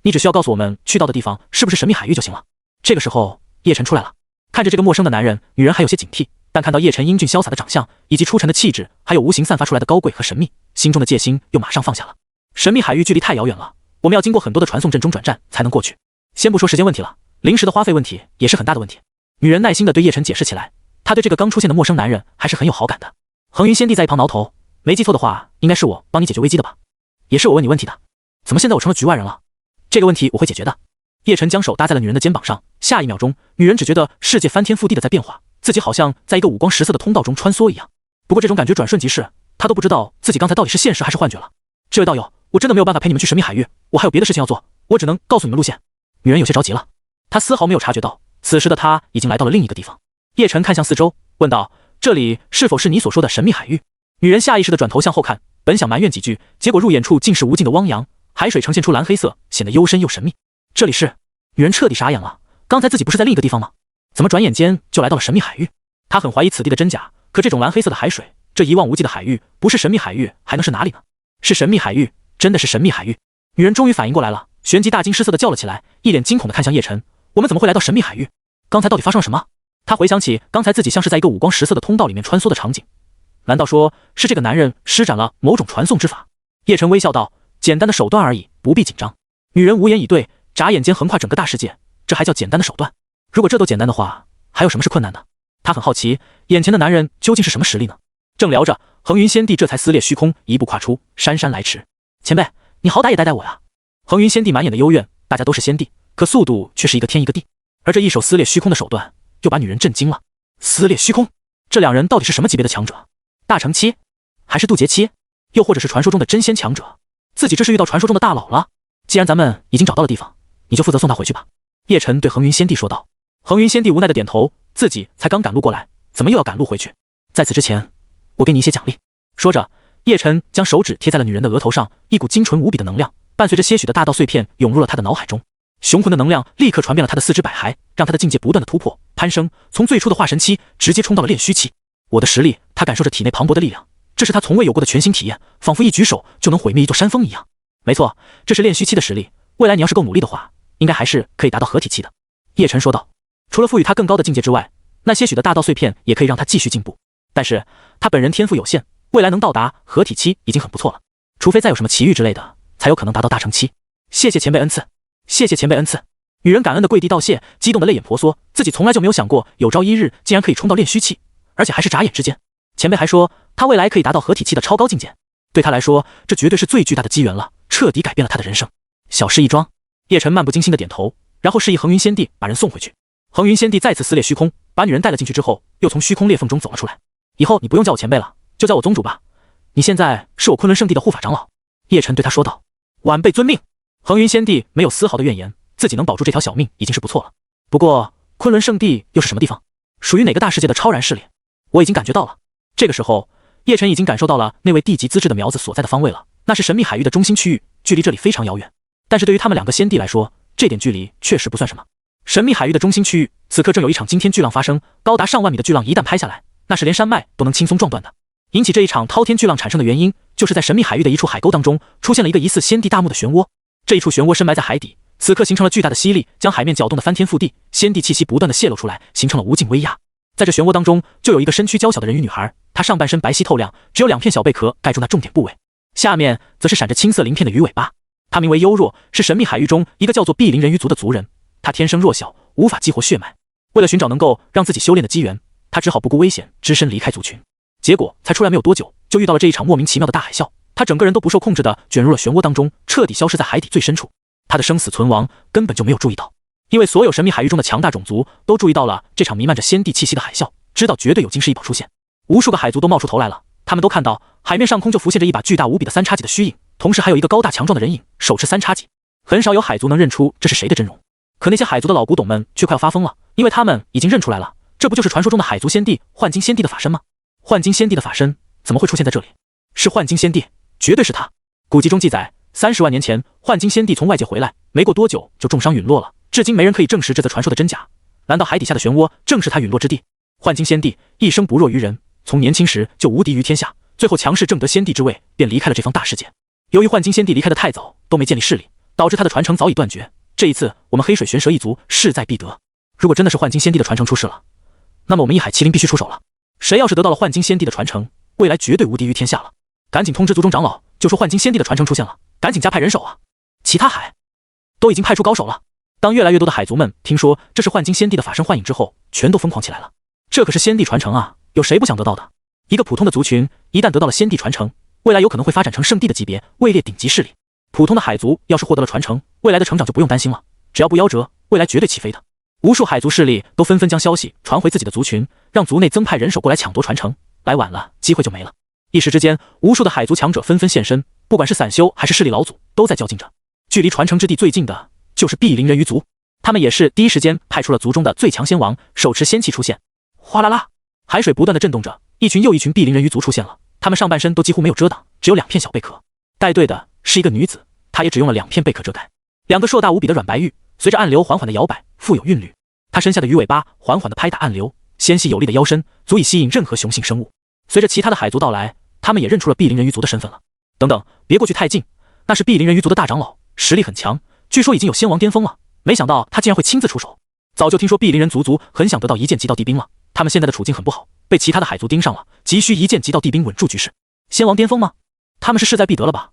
你只需要告诉我们去到的地方是不是神秘海域就行了。这个时候，叶晨出来了，看着这个陌生的男人，女人还有些警惕，但看到叶晨英俊潇洒的长相以及出尘的气质，还有无形散发出来的高贵和神秘，心中的戒心又马上放下了。神秘海域距离太遥远了，我们要经过很多的传送阵中转站才能过去。先不说时间问题了，临时的花费问题也是很大的问题。女人耐心地对叶晨解释起来，她对这个刚出现的陌生男人还是很有好感的。恒云仙帝在一旁挠头，没记错的话，应该是我帮你解决危机的吧？也是我问你问题的，怎么现在我成了局外人了？这个问题我会解决的。叶晨将手搭在了女人的肩膀上，下一秒钟，女人只觉得世界翻天覆地的在变化，自己好像在一个五光十色的通道中穿梭一样。不过这种感觉转瞬即逝，她都不知道自己刚才到底是现实还是幻觉了。这位道友，我真的没有办法陪你们去神秘海域，我还有别的事情要做，我只能告诉你们路线。女人有些着急了，她丝毫没有察觉到，此时的她已经来到了另一个地方。叶晨看向四周，问道：这里是否是你所说的神秘海域？女人下意识地转头向后看，本想埋怨几句，结果入眼处竟是无尽的汪洋，海水呈现出蓝黑色，显得幽深又神秘。这里是……女人彻底傻眼了，刚才自己不是在另一个地方吗？怎么转眼间就来到了神秘海域？她很怀疑此地的真假，可这种蓝黑色的海水，这一望无际的海域，不是神秘海域还能是哪里呢？是神秘海域，真的是神秘海域。女人终于反应过来了，旋即大惊失色地叫了起来，一脸惊恐地看向叶晨：我们怎么会来到神秘海域？刚才到底发生了什么？她回想起刚才自己像是在一个五光十色的通道里面穿梭的场景，难道说是这个男人施展了某种传送之法？叶晨微笑道：简单的手段而已，不必紧张。女人无言以对，眨眼间横跨整个大世界，这还叫简单的手段？如果这都简单的话，还有什么是困难的？她很好奇，眼前的男人究竟是什么实力呢？正聊着，恒云仙帝这才撕裂虚空，一步跨出，姗姗来迟。前辈，你好歹也带带我呀！恒云仙帝满眼的幽怨，大家都是仙帝，可速度却是一个天一个地，而这一手撕裂虚空的手段，又把女人震惊了。撕裂虚空，这两人到底是什么级别的强者？大成期，还是渡劫期，又或者是传说中的真仙强者？自己这是遇到传说中的大佬了。既然咱们已经找到了地方，你就负责送他回去吧。叶晨对恒云仙帝说道。恒云仙帝无奈的点头，自己才刚赶路过来，怎么又要赶路回去？在此之前，我给你一些奖励。说着，叶晨将手指贴在了女人的额头上，一股精纯无比的能量伴随着些许的大道碎片涌入了她的脑海中，雄浑的能量立刻传遍了她的四肢百骸，让她的境界不断的突破攀升，从最初的化神期直接冲到了炼虚期。我的实力，她感受着体内磅礴的力量，这是她从未有过的全新体验，仿佛一举手就能毁灭一座山峰一样。没错，这是炼虚期的实力，未来你要是够努力的话，应该还是可以达到合体期的。叶晨说道。除了赋予他更高的境界之外，那些许的大道碎片也可以让他继续进步，但是他本人天赋有限，未来能到达合体期已经很不错了，除非再有什么奇遇之类的，才有可能达到大成期。谢谢前辈恩赐，谢谢前辈恩赐。女人感恩的跪地道谢，激动的泪眼婆娑，自己从来就没有想过有朝一日竟然可以冲到炼虚期，而且还是眨眼之间。前辈还说他未来可以达到合体期的超高境界，对他来说这绝对是最巨大的机缘了，彻底改变了他的人生。小事一桩。叶晨漫不经心的点头，然后示意恒云仙帝把人送回去。恒云仙帝再次撕裂虚空，把女人带了进去之后，又从虚空裂缝中走了出来。以后你不用叫我前辈了，就叫我宗主吧。你现在是我昆仑圣地的护法长老。叶晨对他说道。晚辈遵命。恒云仙帝没有丝毫的怨言，自己能保住这条小命已经是不错了。不过昆仑圣地又是什么地方？属于哪个大世界的超然势力？我已经感觉到了。这个时候，叶晨已经感受到了那位地级资质的苗子所在的方位了，那是神秘海域的中心区域，距离这里非常遥远。但是对于他们两个仙帝来说，这点距离确实不算什么。神秘海域的中心区域，此刻正有一场惊天巨浪发生，高达上万米的巨浪一旦拍下来，那是连山脉都能轻松撞断的。引起这一场滔天巨浪产生的原因，就是在神秘海域的一处海沟当中，出现了一个疑似仙帝大墓的漩涡。这一处漩涡深埋在海底，此刻形成了巨大的吸力，将海面搅动的翻天覆地，仙帝气息不断的泄露出来，形成了无尽威压。在这漩涡当中，就有一个身躯娇小的人鱼女孩，她上半身白皙透亮，只有2片小贝壳盖住那重点部位，下面则是闪着青色鳞片的鱼尾巴。她名为幽若，是神秘海域中一个叫做碧鳞人鱼族的族人。她天生弱小，无法激活血脉，为了寻找能够让自己修炼的机缘，她只好不顾危险，只身离开族群。结果才出来没有多久，就遇到了这一场莫名其妙的大海啸。她他整个人都不受控制的卷入了漩涡当中，彻底消失在海底最深处。他的生死存亡根本就没有注意到，因为所有神秘海域中的强大种族都注意到了这场弥漫着仙帝气息的海啸，知道绝对有惊世异宝出现。无数个海族都冒出头来了，他们都看到海面上空就浮现着一把巨大无比的3叉戟的虚影，同时还有一个高大强壮的人影，手持3叉戟。很少有海族能认出这是谁的真容，可那些海族的老古董们却快要发疯了，因为他们已经认出来了，这不就是传说中的海族仙帝幻金仙帝的法身吗？幻金仙帝的法身怎么会出现在这里？是幻金仙帝，绝对是他。古籍中记载，30万年前，幻金仙帝从外界回来，没过多久就重伤陨落了，至今没人可以证实这则传说的真假。难道海底下的漩涡正是他陨落之地？幻金仙帝一生不弱于人，从年轻时就无敌于天下，最后强势正得仙帝之位，便离开了这方大世界。由于幻金仙帝离开的太早，都没建立势力，导致他的传承早已断绝。这一次，我们黑水玄蛇一族势在必得。如果真的是幻金仙帝的传承出事了，那么我们一海麒麟必须出手了。谁要是得到了幻金仙帝的传承，未来绝对无敌于天下了。赶紧通知族中长老，就说幻金仙帝的传承出现了，赶紧加派人手啊！其他海都已经派出高手了。当越来越多的海族们听说这是幻金仙帝的法身幻影之后，全都疯狂起来了。这可是仙帝传承啊，有谁不想得到的？一个普通的族群一旦得到了仙帝传承，未来有可能会发展成圣地的级别，位列顶级势力。普通的海族要是获得了传承，未来的成长就不用担心了，只要不夭折，未来绝对起飞的。无数海族势力都纷纷将消息传回自己的族群，让族内增派人手过来抢夺传承，来晚了机会就没了。一时之间，无数的海族强者纷纷现身，不管是散修还是势力老祖，都在较劲着。距离传承之地最近的就是碧鳞人鱼族，他们也是第一时间派出了族中的最强仙王，手持仙器出现。哗啦啦，海水不断的震动着，一群又一群碧鳞人鱼族出现了，他们上半身都几乎没有遮挡，只有2片小贝壳。带队的是一个女子，她也只用了2片贝壳遮盖。2个硕大无比的软白玉随着暗流缓缓的摇摆，富有韵律。她身下的鱼尾巴缓缓地拍打暗流，纤细有力的腰身足以吸引任何雄性生物。随着其他的海族到来，他们也认出了碧鳞人鱼族的身份了。等等，别过去太近，那是碧鳞人鱼族的大长老，实力很强，据说已经有仙王巅峰了。没想到他竟然会亲自出手。早就听说碧鳞人族很想得到一剑击到地兵了，他们现在的处境很不好，被其他的海族盯上了，急需一剑击到地兵稳住局势。仙王巅峰吗？他们是势在必得了吧？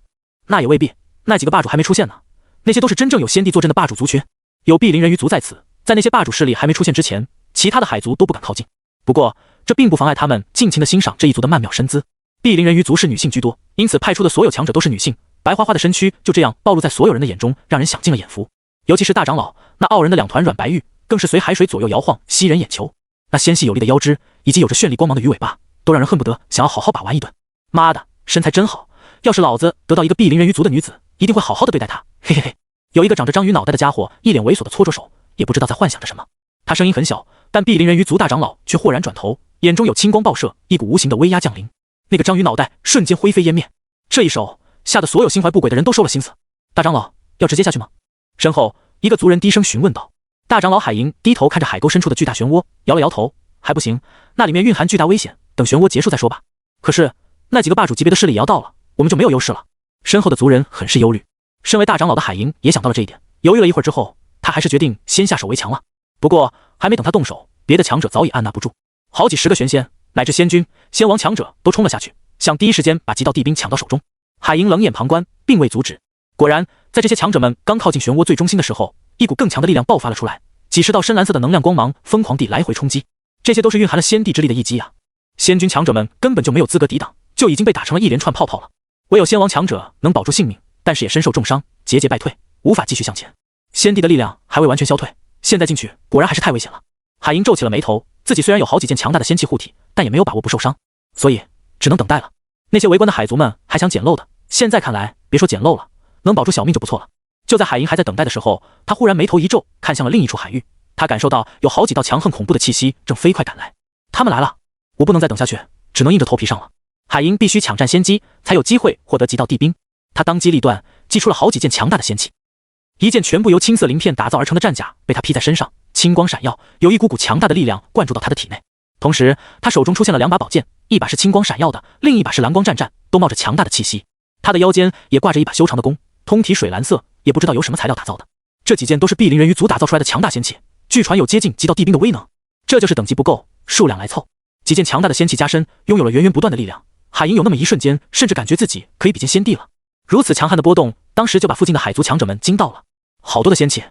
那也未必，那几个霸主还没出现呢，那些都是真正有仙帝坐镇的霸主族群。有碧鳞人鱼族在此，在那些霸主势力还没出现之前，其他的海族都不敢靠近。不过这并不妨碍他们尽情地欣赏这一族的曼妙身姿。碧鳞人鱼族是女性居多，因此派出的所有强者都是女性，白花花的身躯就这样暴露在所有人的眼中，让人想尽了眼福。尤其是大长老那傲人的2团软白玉，更是随海水左右摇晃，吸人眼球。那纤细有力的腰肢以及有着绚丽光芒的鱼尾巴，都让人恨不得想要好好把玩一顿。妈的，身材真好，要是老子得到一个碧鳞人鱼族的女子，一定会好好的对待她。嘿嘿嘿。有一个长着章鱼脑袋的家伙一脸猥琐的搓着手，也不知道在幻想着什么。他声音很小，但碧鳞人鱼族大长老却豁然转头，眼中有青光爆射，一股无形的威压降临。那个章鱼脑袋瞬间灰飞烟灭。这一手吓得所有心怀不轨的人都收了心思。大长老要直接下去吗？身后一个族人低声询问道。大长老海银低头看着海沟深处的巨大漩涡，摇了摇头，还不行，那里面蕴含巨大危险，等漩涡结束再说吧。可是那几个霸主级别的势力也要到了，我们就没有优势了。身后的族人很是忧虑。身为大长老的海银也想到了这一点，犹豫了一会儿之后，他还是决定先下手为强了。不过还没等他动手，别的强者早已按捺不住，好几十个玄仙乃至仙君、仙王强者都冲了下去，想第一时间把击道地兵抢到手中。海银冷眼旁观，并未阻止。果然，在这些强者们刚靠近漩涡最中心的时候，一股更强的力量爆发了出来，几十道深蓝色的能量光芒疯狂地来回冲击，这些都是蕴含了仙帝之力的一击啊！仙君强者们根本就没有资格抵挡，就已经被打成了一连串泡泡了。唯有仙王强者能保住性命，但是也身受重伤，节节败退，无法继续向前。仙帝的力量还未完全消退，现在进去果然还是太危险了。海银皱起了眉头，自己虽然有好几件强大的仙器护体，但也没有把握不受伤，所以只能等待了。那些围观的海族们还想捡漏的，现在看来别说捡漏了，能保住小命就不错了。就在海银还在等待的时候，他忽然眉头一皱，看向了另一处海域。他感受到有好几道强横恐怖的气息正飞快赶来，他们来了，我不能再等下去，只能硬着头皮上了。海银必须抢占先机，才有机会获得击道地兵。他当机立断，祭出了好几件强大的仙器。一件全部由青色鳞片打造而成的战甲被他披在身上，青光闪耀，有一股股强大的力量灌注到他的体内。同时，他手中出现了2把宝剑，一把是青光闪耀的，另一把是蓝光战战，都冒着强大的气息。他的腰间也挂着一把修长的弓，通体水蓝色，也不知道由什么材料打造的。这几件都是碧鳞人鱼族打造出来的强大仙器，据传有接近击道地兵的威能。这就是等级不够，数量来凑。几件强大的仙器加身，拥有了源源不断的力量。海银有那么一瞬间，甚至感觉自己可以比肩仙帝了。如此强悍的波动，当时就把附近的海族强者们惊到了。好多的仙器，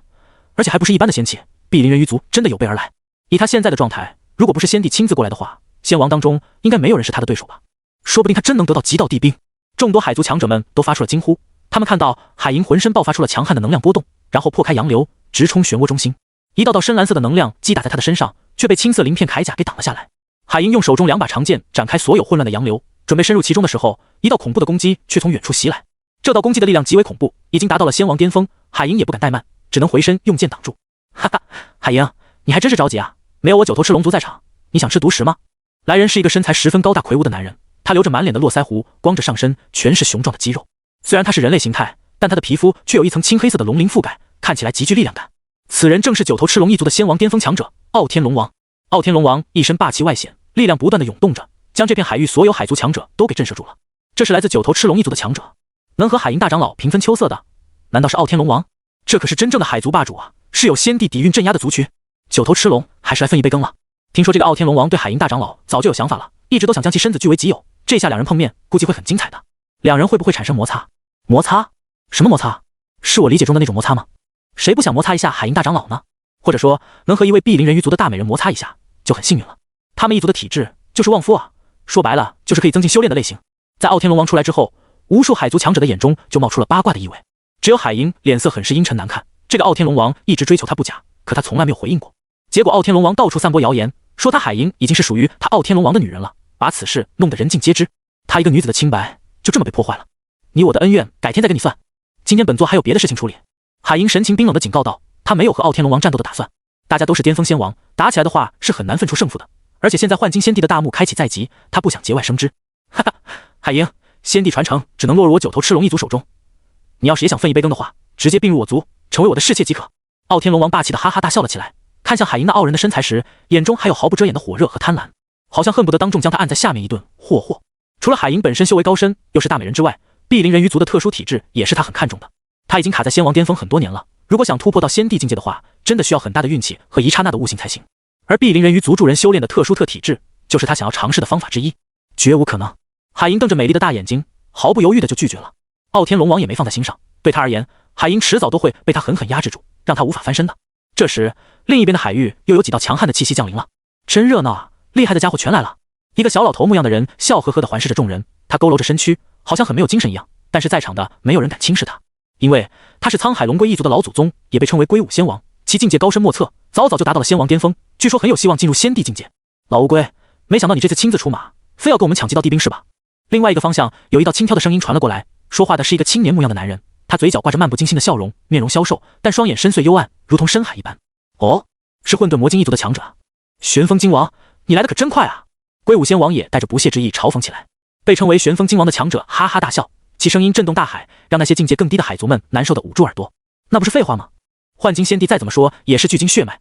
而且还不是一般的仙器，碧鳞人鱼族真的有备而来。以他现在的状态，如果不是仙帝亲自过来的话，仙王当中应该没有人是他的对手吧？说不定他真能得到击道地兵。众多海族强者们都发出了惊呼。他们看到海银浑身爆发出了强悍的能量波动，然后破开洋流，直冲漩涡中心。一道道深蓝色的能量击打在他的身上，却被青色鳞片铠甲给挡了下来。海银用手中2把长剑展开所有混乱的洋流，准备深入其中的时候，一道恐怖的攻击却从远处袭来。这道攻击的力量极为恐怖，已经达到了仙王巅峰。海银也不敢怠慢，只能回身用剑挡住。哈哈，海银，你还真是着急啊！没有我9头赤龙族在场，你想吃独食吗？来人是一个身材十分高大魁梧的男人，他留着满脸的络腮胡，光着上身全是雄壮的肌肉。虽然他是人类形态，但他的皮肤却有一层青黑色的龙鳞覆盖，看起来极具力量感。此人正是9头赤龙一族的仙王巅峰强者傲天龙王。傲天龙王一身霸气外显，力量不断的涌动着，将这片海域所有海族强者都给震慑住了。这是来自9头赤龙一族的强者，能和海银大长老平分秋色的，难道是傲天龙王？这可是真正的海族霸主啊，是有先帝底蕴镇压的族群。9头赤龙还是来分一杯羹了。听说这个傲天龙王对海银大长老早就有想法了，一直都想将其身子据为己有。这下两人碰面，估计会很精彩的。两人会不会产生摩擦？摩擦？什么摩擦？是我理解中的那种摩擦吗？谁不想摩擦一下海银大长老呢？或者说，能和一位碧鳞人鱼族的大美人摩擦一下，就很幸运了。他们一族的体质就是旺夫啊，说白了就是可以增进修炼的类型。在傲天龙王出来之后，无数海族强者的眼中就冒出了八卦的意味。只有海银脸色很是阴沉难看。这个傲天龙王一直追求他不假，可他从来没有回应过。结果傲天龙王到处散播谣言，说他海银已经是属于他傲天龙王的女人了，把此事弄得人尽皆知。他一个女子的清白就这么被破坏了。你我的恩怨改天再跟你算，今天本座还有别的事情处理。海银神情冰冷地警告道，他没有和傲天龙王战斗的打算。大家都是巅峰仙王，打起来的话是很难分出胜负的。而且现在幻金仙帝的大幕开启在即，他不想节外生枝。哈哈，海银，仙帝传承只能落入我9头赤龙一族手中。你要是也想分一杯羹的话，直接并入我族，成为我的侍妾即可。傲天龙王霸气的哈哈大笑了起来，看向海银那傲人的身材时，眼中还有毫不遮掩的火热和贪婪，好像恨不得当众将他按在下面一顿霍霍。除了海银本身修为高深，又是大美人之外，碧鳞人鱼族的特殊体质也是他很看重的。他已经卡在仙王巅峰很多年了，如果想突破到仙帝境界的话，真的需要很大的运气和一刹那的悟性才行。而碧鳞人鱼族助人修炼的特殊特体质，就是他想要尝试的方法之一，绝无可能。海银瞪着美丽的大眼睛，毫不犹豫的就拒绝了。傲天龙王也没放在心上，对他而言，海银迟早都会被他狠狠压制住，让他无法翻身的。这时，另一边的海域又有几道强悍的气息降临了，真热闹啊！厉害的家伙全来了。一个小老头模样的人笑呵呵地环视着众人，他佝偻着身躯，好像很没有精神一样。但是在场的没有人敢轻视他，因为他是沧海龙龟一族的老祖宗，也被称为龟武仙王，其境界高深莫测，早早就达到了仙王巅峰，据说很有希望进入仙帝境界。老乌龟，没想到你这次亲自出马，非要跟我们抢几道地兵是吧？另外一个方向有一道轻佻的声音传了过来，说话的是一个青年模样的男人，他嘴角挂着漫不经心的笑容，面容消瘦，但双眼深邃幽暗，如同深海一般。哦，是混沌魔晶一族的强者，玄风金王，你来的可真快啊！龟武仙王也带着不屑之意嘲讽起来。被称为玄风金王的强者哈哈大笑，其声音震动大海，让那些境界更低的海族们难受的捂住耳朵。那不是废话吗？幻金仙帝再怎么说也是巨晶血脉，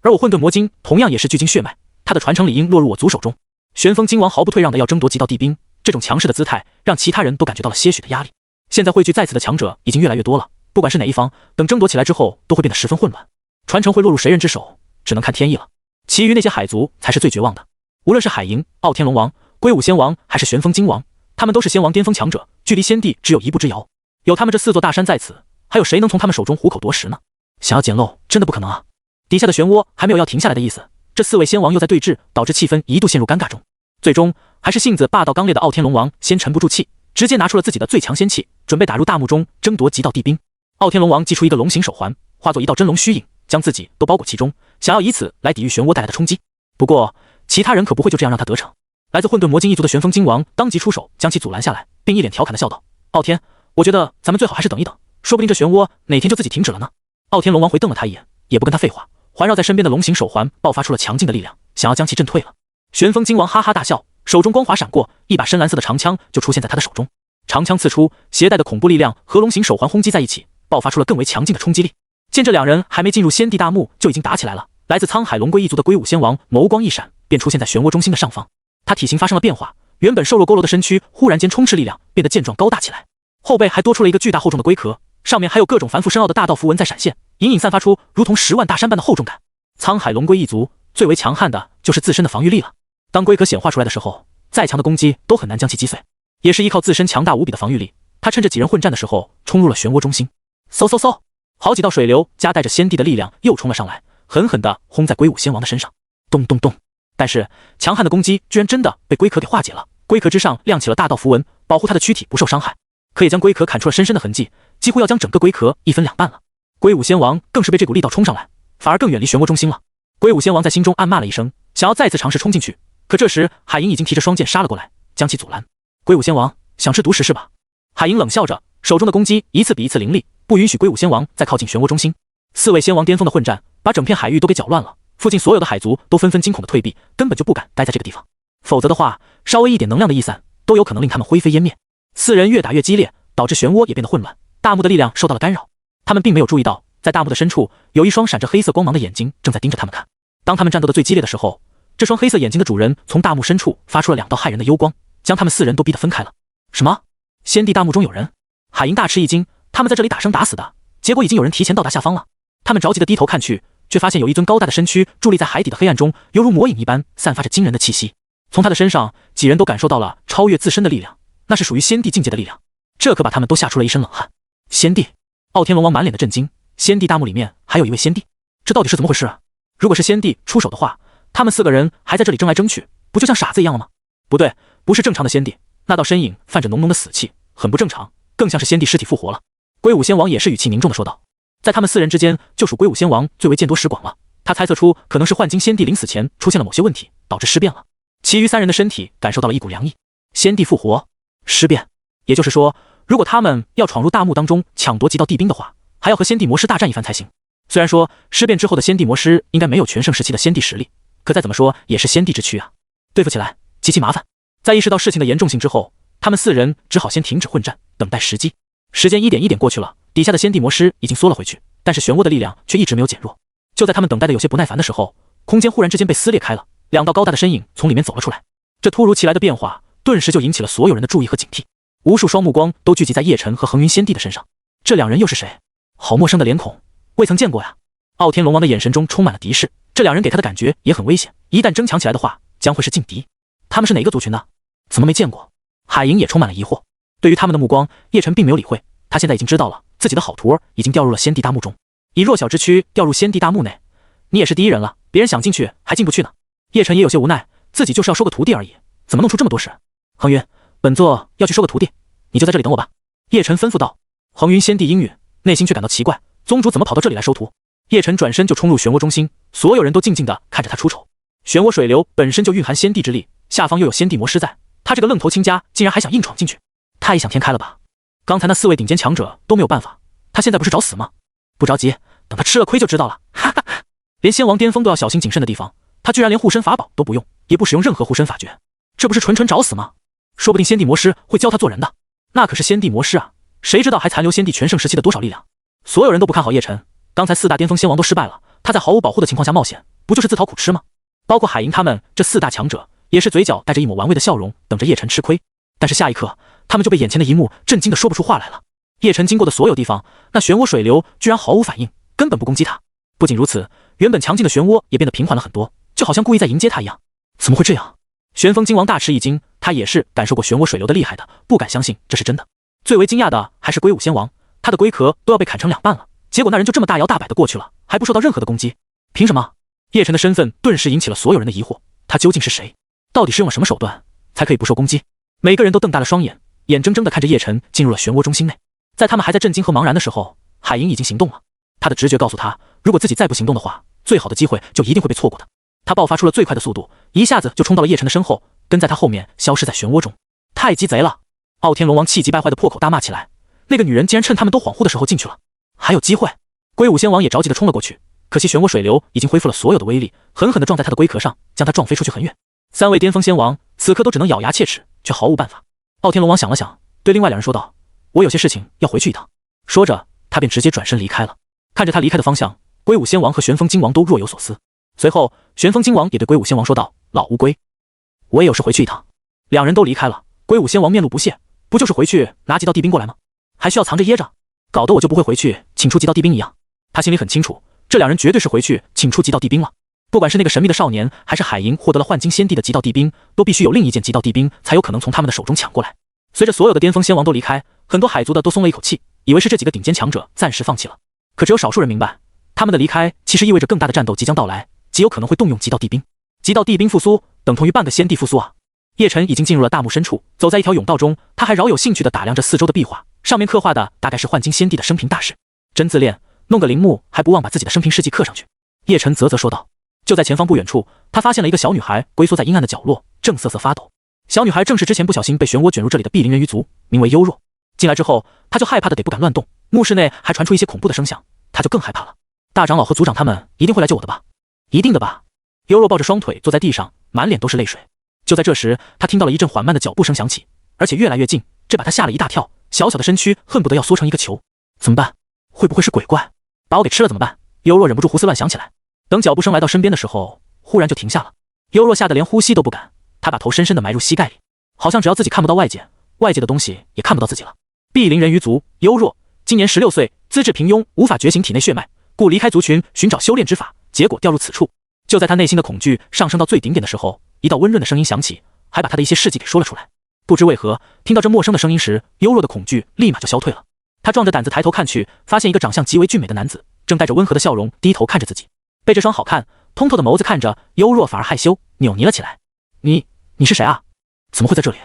而我混沌魔晶同样也是巨晶血脉，他的传承理应落入我族手中。玄风金王毫不退让的要争夺几道地兵，这种强势的姿态让其他人都感觉到了些许的压力。现在汇聚在此的强者已经越来越多了，不管是哪一方，等争夺起来之后都会变得十分混乱，传承会落入谁人之手，只能看天意了。其余那些海族才是最绝望的，无论是海银、傲天龙王、龟武仙王还是玄风金王，他们都是仙王巅峰强者，距离仙帝只有一步之遥。有他们这4座大山在此，还有谁能从他们手中虎口夺食呢？想要捡漏真的不可能啊！底下的漩涡还没有要停下来的意思，这4位仙王又在对峙，导致气氛一度陷入尴尬中。最终还是性子霸道刚烈的傲天龙王先沉不住气，直接拿出了自己的最强仙气，准备打入大幕中争夺几道地兵。傲天龙王祭出一个龙形手环，化作一道真龙虚影，将自己都包裹其中，想要以此来抵御漩涡带来的冲击。不过其他人可不会就这样让他得逞。来自混沌魔晶一族的玄风金王当即出手将其阻拦下来，并一脸调侃地笑道：傲天，我觉得咱们最好还是等一等，说不定这漩涡哪天就自己停止了呢。傲天龙王回瞪了他一眼，也不跟他废话，环绕在身边的龙形手环爆发出了强劲的力量，想要将其震退了。玄风金王哈哈大笑，手中光华闪过，一把深蓝色的长枪就出现在他的手中。长枪刺出，携带的恐怖力量和龙形手环轰击在一起，爆发出了更为强劲的冲击力。见这两人还没进入仙帝大幕就已经打起来了，来自沧海龙龟一族的龟武仙王眸光一闪，便出现在漩涡中心的上方。他体型发生了变化，原本瘦弱佝偻的身躯忽然间充斥力量，变得健壮高大起来。后背还多出了一个巨大厚重的龟壳，上面还有各种繁复深奥的大道符文在闪现，隐隐散发出如同10万大山般的厚重感。沧海龙龟一族最为强悍的就是自身的防御力了，当龟壳显化出来的时候，再强的攻击都很难将其击碎。也是依靠自身强大无比的防御力，他趁着几人混战的时候冲入了漩涡中心。嗖嗖嗖，好几道水流夹带着仙帝的力量又冲了上来，狠狠地轰在龟武仙王的身上。咚咚咚！但是强悍的攻击居然真的被龟壳给化解了，龟壳之上亮起了大道符文，保护他的躯体不受伤害，可也将龟壳砍出了深深的痕迹，几乎要将整个龟壳一分两半了。龟武仙王更是被这股力道冲上来，反而更远离漩涡中心了。龟武仙王在心中暗骂了一声，想要再次尝试冲进去，可这时海银已经提着双剑杀了过来，将其阻拦。龟武仙王想吃独食是吧？海银冷笑着，手中的攻击一次比一次凌厉，不允许龟武仙王再靠近漩涡中心。4位仙王巅峰的混战，把整片海域都给搅乱了，附近所有的海族都纷纷惊恐的退避，根本就不敢待在这个地方，否则的话，稍微一点能量的逸散，都有可能令他们灰飞烟灭。4人越打越激烈，导致漩涡也变得混乱，大木的力量受到了干扰。他们并没有注意到，在大木的深处，有一双闪着黑色光芒的眼睛正在盯着他们看。当他们战斗的最激烈的时候，这双黑色眼睛的主人从大木深处发出了2道骇人的幽光，将他们4人都逼得分开了。什么？先帝大木中有人？海银大吃一惊，他们在这里打生打死的，结果已经有人提前到达下方了。他们着急地低头看去，却发现有一尊高大的身躯伫立在海底的黑暗中，犹如魔影一般，散发着惊人的气息。从他的身上，几人都感受到了超越自身的力量，那是属于先帝境界的力量，这可把他们都吓出了一身冷汗。先帝！傲天龙王满脸的震惊，先帝大墓里面还有一位先帝，这到底是怎么回事啊？如果是先帝出手的话，他们4个人还在这里争来争去，不就像傻子一样了吗？不对，不是正常的先帝，那道身影泛着浓浓的死气，很不正常，更像是先帝尸体复活了。龟武仙王也是语气凝重的说道，在他们4人之间，就属龟武仙王最为见多识广了。他猜测出可能是幻金先帝临死前出现了某些问题，导致尸变了。其余3人的身体感受到了一股凉意。先帝复活，尸变，也就是说，如果他们要闯入大墓当中抢夺极道地兵的话，还要和先帝魔师大战一番才行。虽然说尸变之后的先帝魔师应该没有全盛时期的先帝实力，可再怎么说也是先帝之躯啊，对付起来极其麻烦。在意识到事情的严重性之后，他们4人只好先停止混战，等待时机。时间一点一点过去了，底下的先帝魔师已经缩了回去，但是漩涡的力量却一直没有减弱。就在他们等待的有些不耐烦的时候，空间忽然之间被撕裂开了，2道高大的身影从里面走了出来。这突如其来的变化顿时就引起了所有人的注意和警惕，无数双目光都聚集在叶晨和恒云先帝的身上。这2人又是谁？好陌生的脸孔，未曾见过呀。傲天龙王的眼神中充满了敌视，这2人给他的感觉也很危险，一旦争抢起来的话，将会是劲敌。他们是哪个族群的？怎么没见过？海银也充满了疑惑。对于他们的目光，叶晨并没有理会，他现在已经知道了自己的好徒儿已经掉入了先帝大墓中，以弱小之躯掉入先帝大墓内，你也是第一人了，别人想进去还进不去呢。叶晨也有些无奈，自己就是要收个徒弟而已，怎么弄出这么多事？恒云，本座要去收个徒弟，你就在这里等我吧。叶晨吩咐道。恒云先帝应允，内心却感到奇怪，宗主怎么跑到这里来收徒？叶晨转身就冲入漩涡中心，所有人都静静地看着他出丑。漩涡水流本身就蕴含先帝之力，下方又有先帝魔师在，他这个愣头青家竟然还想硬闯进去，太异想天开了吧？刚才那4位顶尖强者都没有办法，他现在不是找死吗？不着急，等他吃了亏就知道了。哈哈，连仙王巅峰都要小心谨慎的地方，他居然连护身法宝都不用，也不使用任何护身法诀，这不是纯纯找死吗？说不定先帝魔师会教他做人的，那可是先帝魔师啊，谁知道还残留先帝全盛时期的多少力量？所有人都不看好叶晨，刚才4大巅峰仙王都失败了，他在毫无保护的情况下冒险，不就是自讨苦吃吗？包括海银他们这4大强者，也是嘴角带着一抹玩味的笑容，等着叶晨吃亏。但是下一刻，他们就被眼前的一幕震惊的说不出话来了。叶晨经过的所有地方，那漩涡水流居然毫无反应，根本不攻击他。不仅如此，原本强劲的漩涡也变得平缓了很多，就好像故意在迎接他一样。怎么会这样？玄风金王大吃一惊，他也是感受过漩涡水流的厉害的，不敢相信这是真的。最为惊讶的还是龟武仙王，他的龟壳都要被砍成2半了，结果那人就这么大摇大摆的过去了，还不受到任何的攻击，凭什么？叶晨的身份顿时引起了所有人的疑惑，他究竟是谁？到底是用了什么手段才可以不受攻击？每个人都瞪大了双眼，眼睁睁地看着叶晨进入了漩涡中心内。在他们还在震惊和茫然的时候，海银已经行动了。他的直觉告诉他，如果自己再不行动的话，最好的机会就一定会被错过的。他爆发出了最快的速度，一下子就冲到了叶晨的身后，跟在他后面消失在漩涡中。太鸡贼了！傲天龙王气急败坏的破口大骂起来。那个女人竟然趁他们都恍惚的时候进去了，还有机会！龟武仙王也着急的冲了过去，可惜漩涡水流已经恢复了所有的威力，狠狠地撞在他的龟壳上，将他撞飞出去很远。3位巅峰仙王此刻都只能咬牙切齿，却毫无办法。傲天龙王想了想，对另外2人说道：“我有些事情要回去一趟。”说着，他便直接转身离开了。看着他离开的方向，龟武仙王和玄风金王都若有所思。随后，玄风金王也对龟武仙王说道：“老乌龟，我也有事回去一趟。”2人都离开了。龟武仙王面露不屑：“不就是回去拿极道地兵过来吗？还需要藏着掖着，搞得我就不会回去请出极道地兵一样。”他心里很清楚，这2人绝对是回去请出极道地兵了。不管是那个神秘的少年，还是海银获得了幻金先帝的极道地兵，都必须有另一件极道地兵才有可能从他们的手中抢过来。随着所有的巅峰仙王都离开，很多海族的都松了一口气，以为是这几个顶尖强者暂时放弃了。可只有少数人明白，他们的离开其实意味着更大的战斗即将到来，极有可能会动用极道地兵。极道地兵复苏等同于半个先帝复苏啊！叶晨已经进入了大墓深处，走在一条甬道中，他还饶有兴趣地打量着四周的壁画，上面刻画的大概是幻境先帝的生平大事。真自恋，弄个陵墓还不忘把自己的生平事迹刻上去。叶晨啧啧说道。就在前方不远处，他发现了一个小女孩龟缩在阴暗的角落，正瑟瑟发抖。小女孩正是之前不小心被漩涡卷入这里的碧鳞人鱼族，名为幽若。进来之后，他就害怕的得不敢乱动，墓室内还传出一些恐怖的声响，他就更害怕了。大长老和族长他们一定会来救我的吧？一定的吧。幽若抱着双腿坐在地上，满脸都是泪水。就在这时，他听到了一阵缓慢的脚步声响起，而且越来越近，这把他吓了一大跳，小小的身躯恨不得要缩成一个球。怎么办？会不会是鬼怪？把我给吃了怎么办？幽若忍不住胡思乱想起来。等脚步声来到身边的时候，忽然就停下了。幽若吓得连呼吸都不敢，他把头深深地埋入膝盖里，好像只要自己看不到外界，外界的东西也看不到自己了。碧鳞人鱼族幽若，今年16岁，资质平庸，无法觉醒体内血脉，故离开族群寻找修炼之法，结果掉入此处。就在他内心的恐惧上升到最顶点的时候，一道温润的声音响起，还把他的一些事迹给说了出来。不知为何，听到这陌生的声音时，幽若的恐惧立马就消退了。他壮着胆子抬头看去，发现一个长相极为俊美的男子正带着温和的笑容低头看着自己。被这双好看通透的眸子看着，幽若反而害羞扭捏了起来。你是谁啊？怎么会在这里？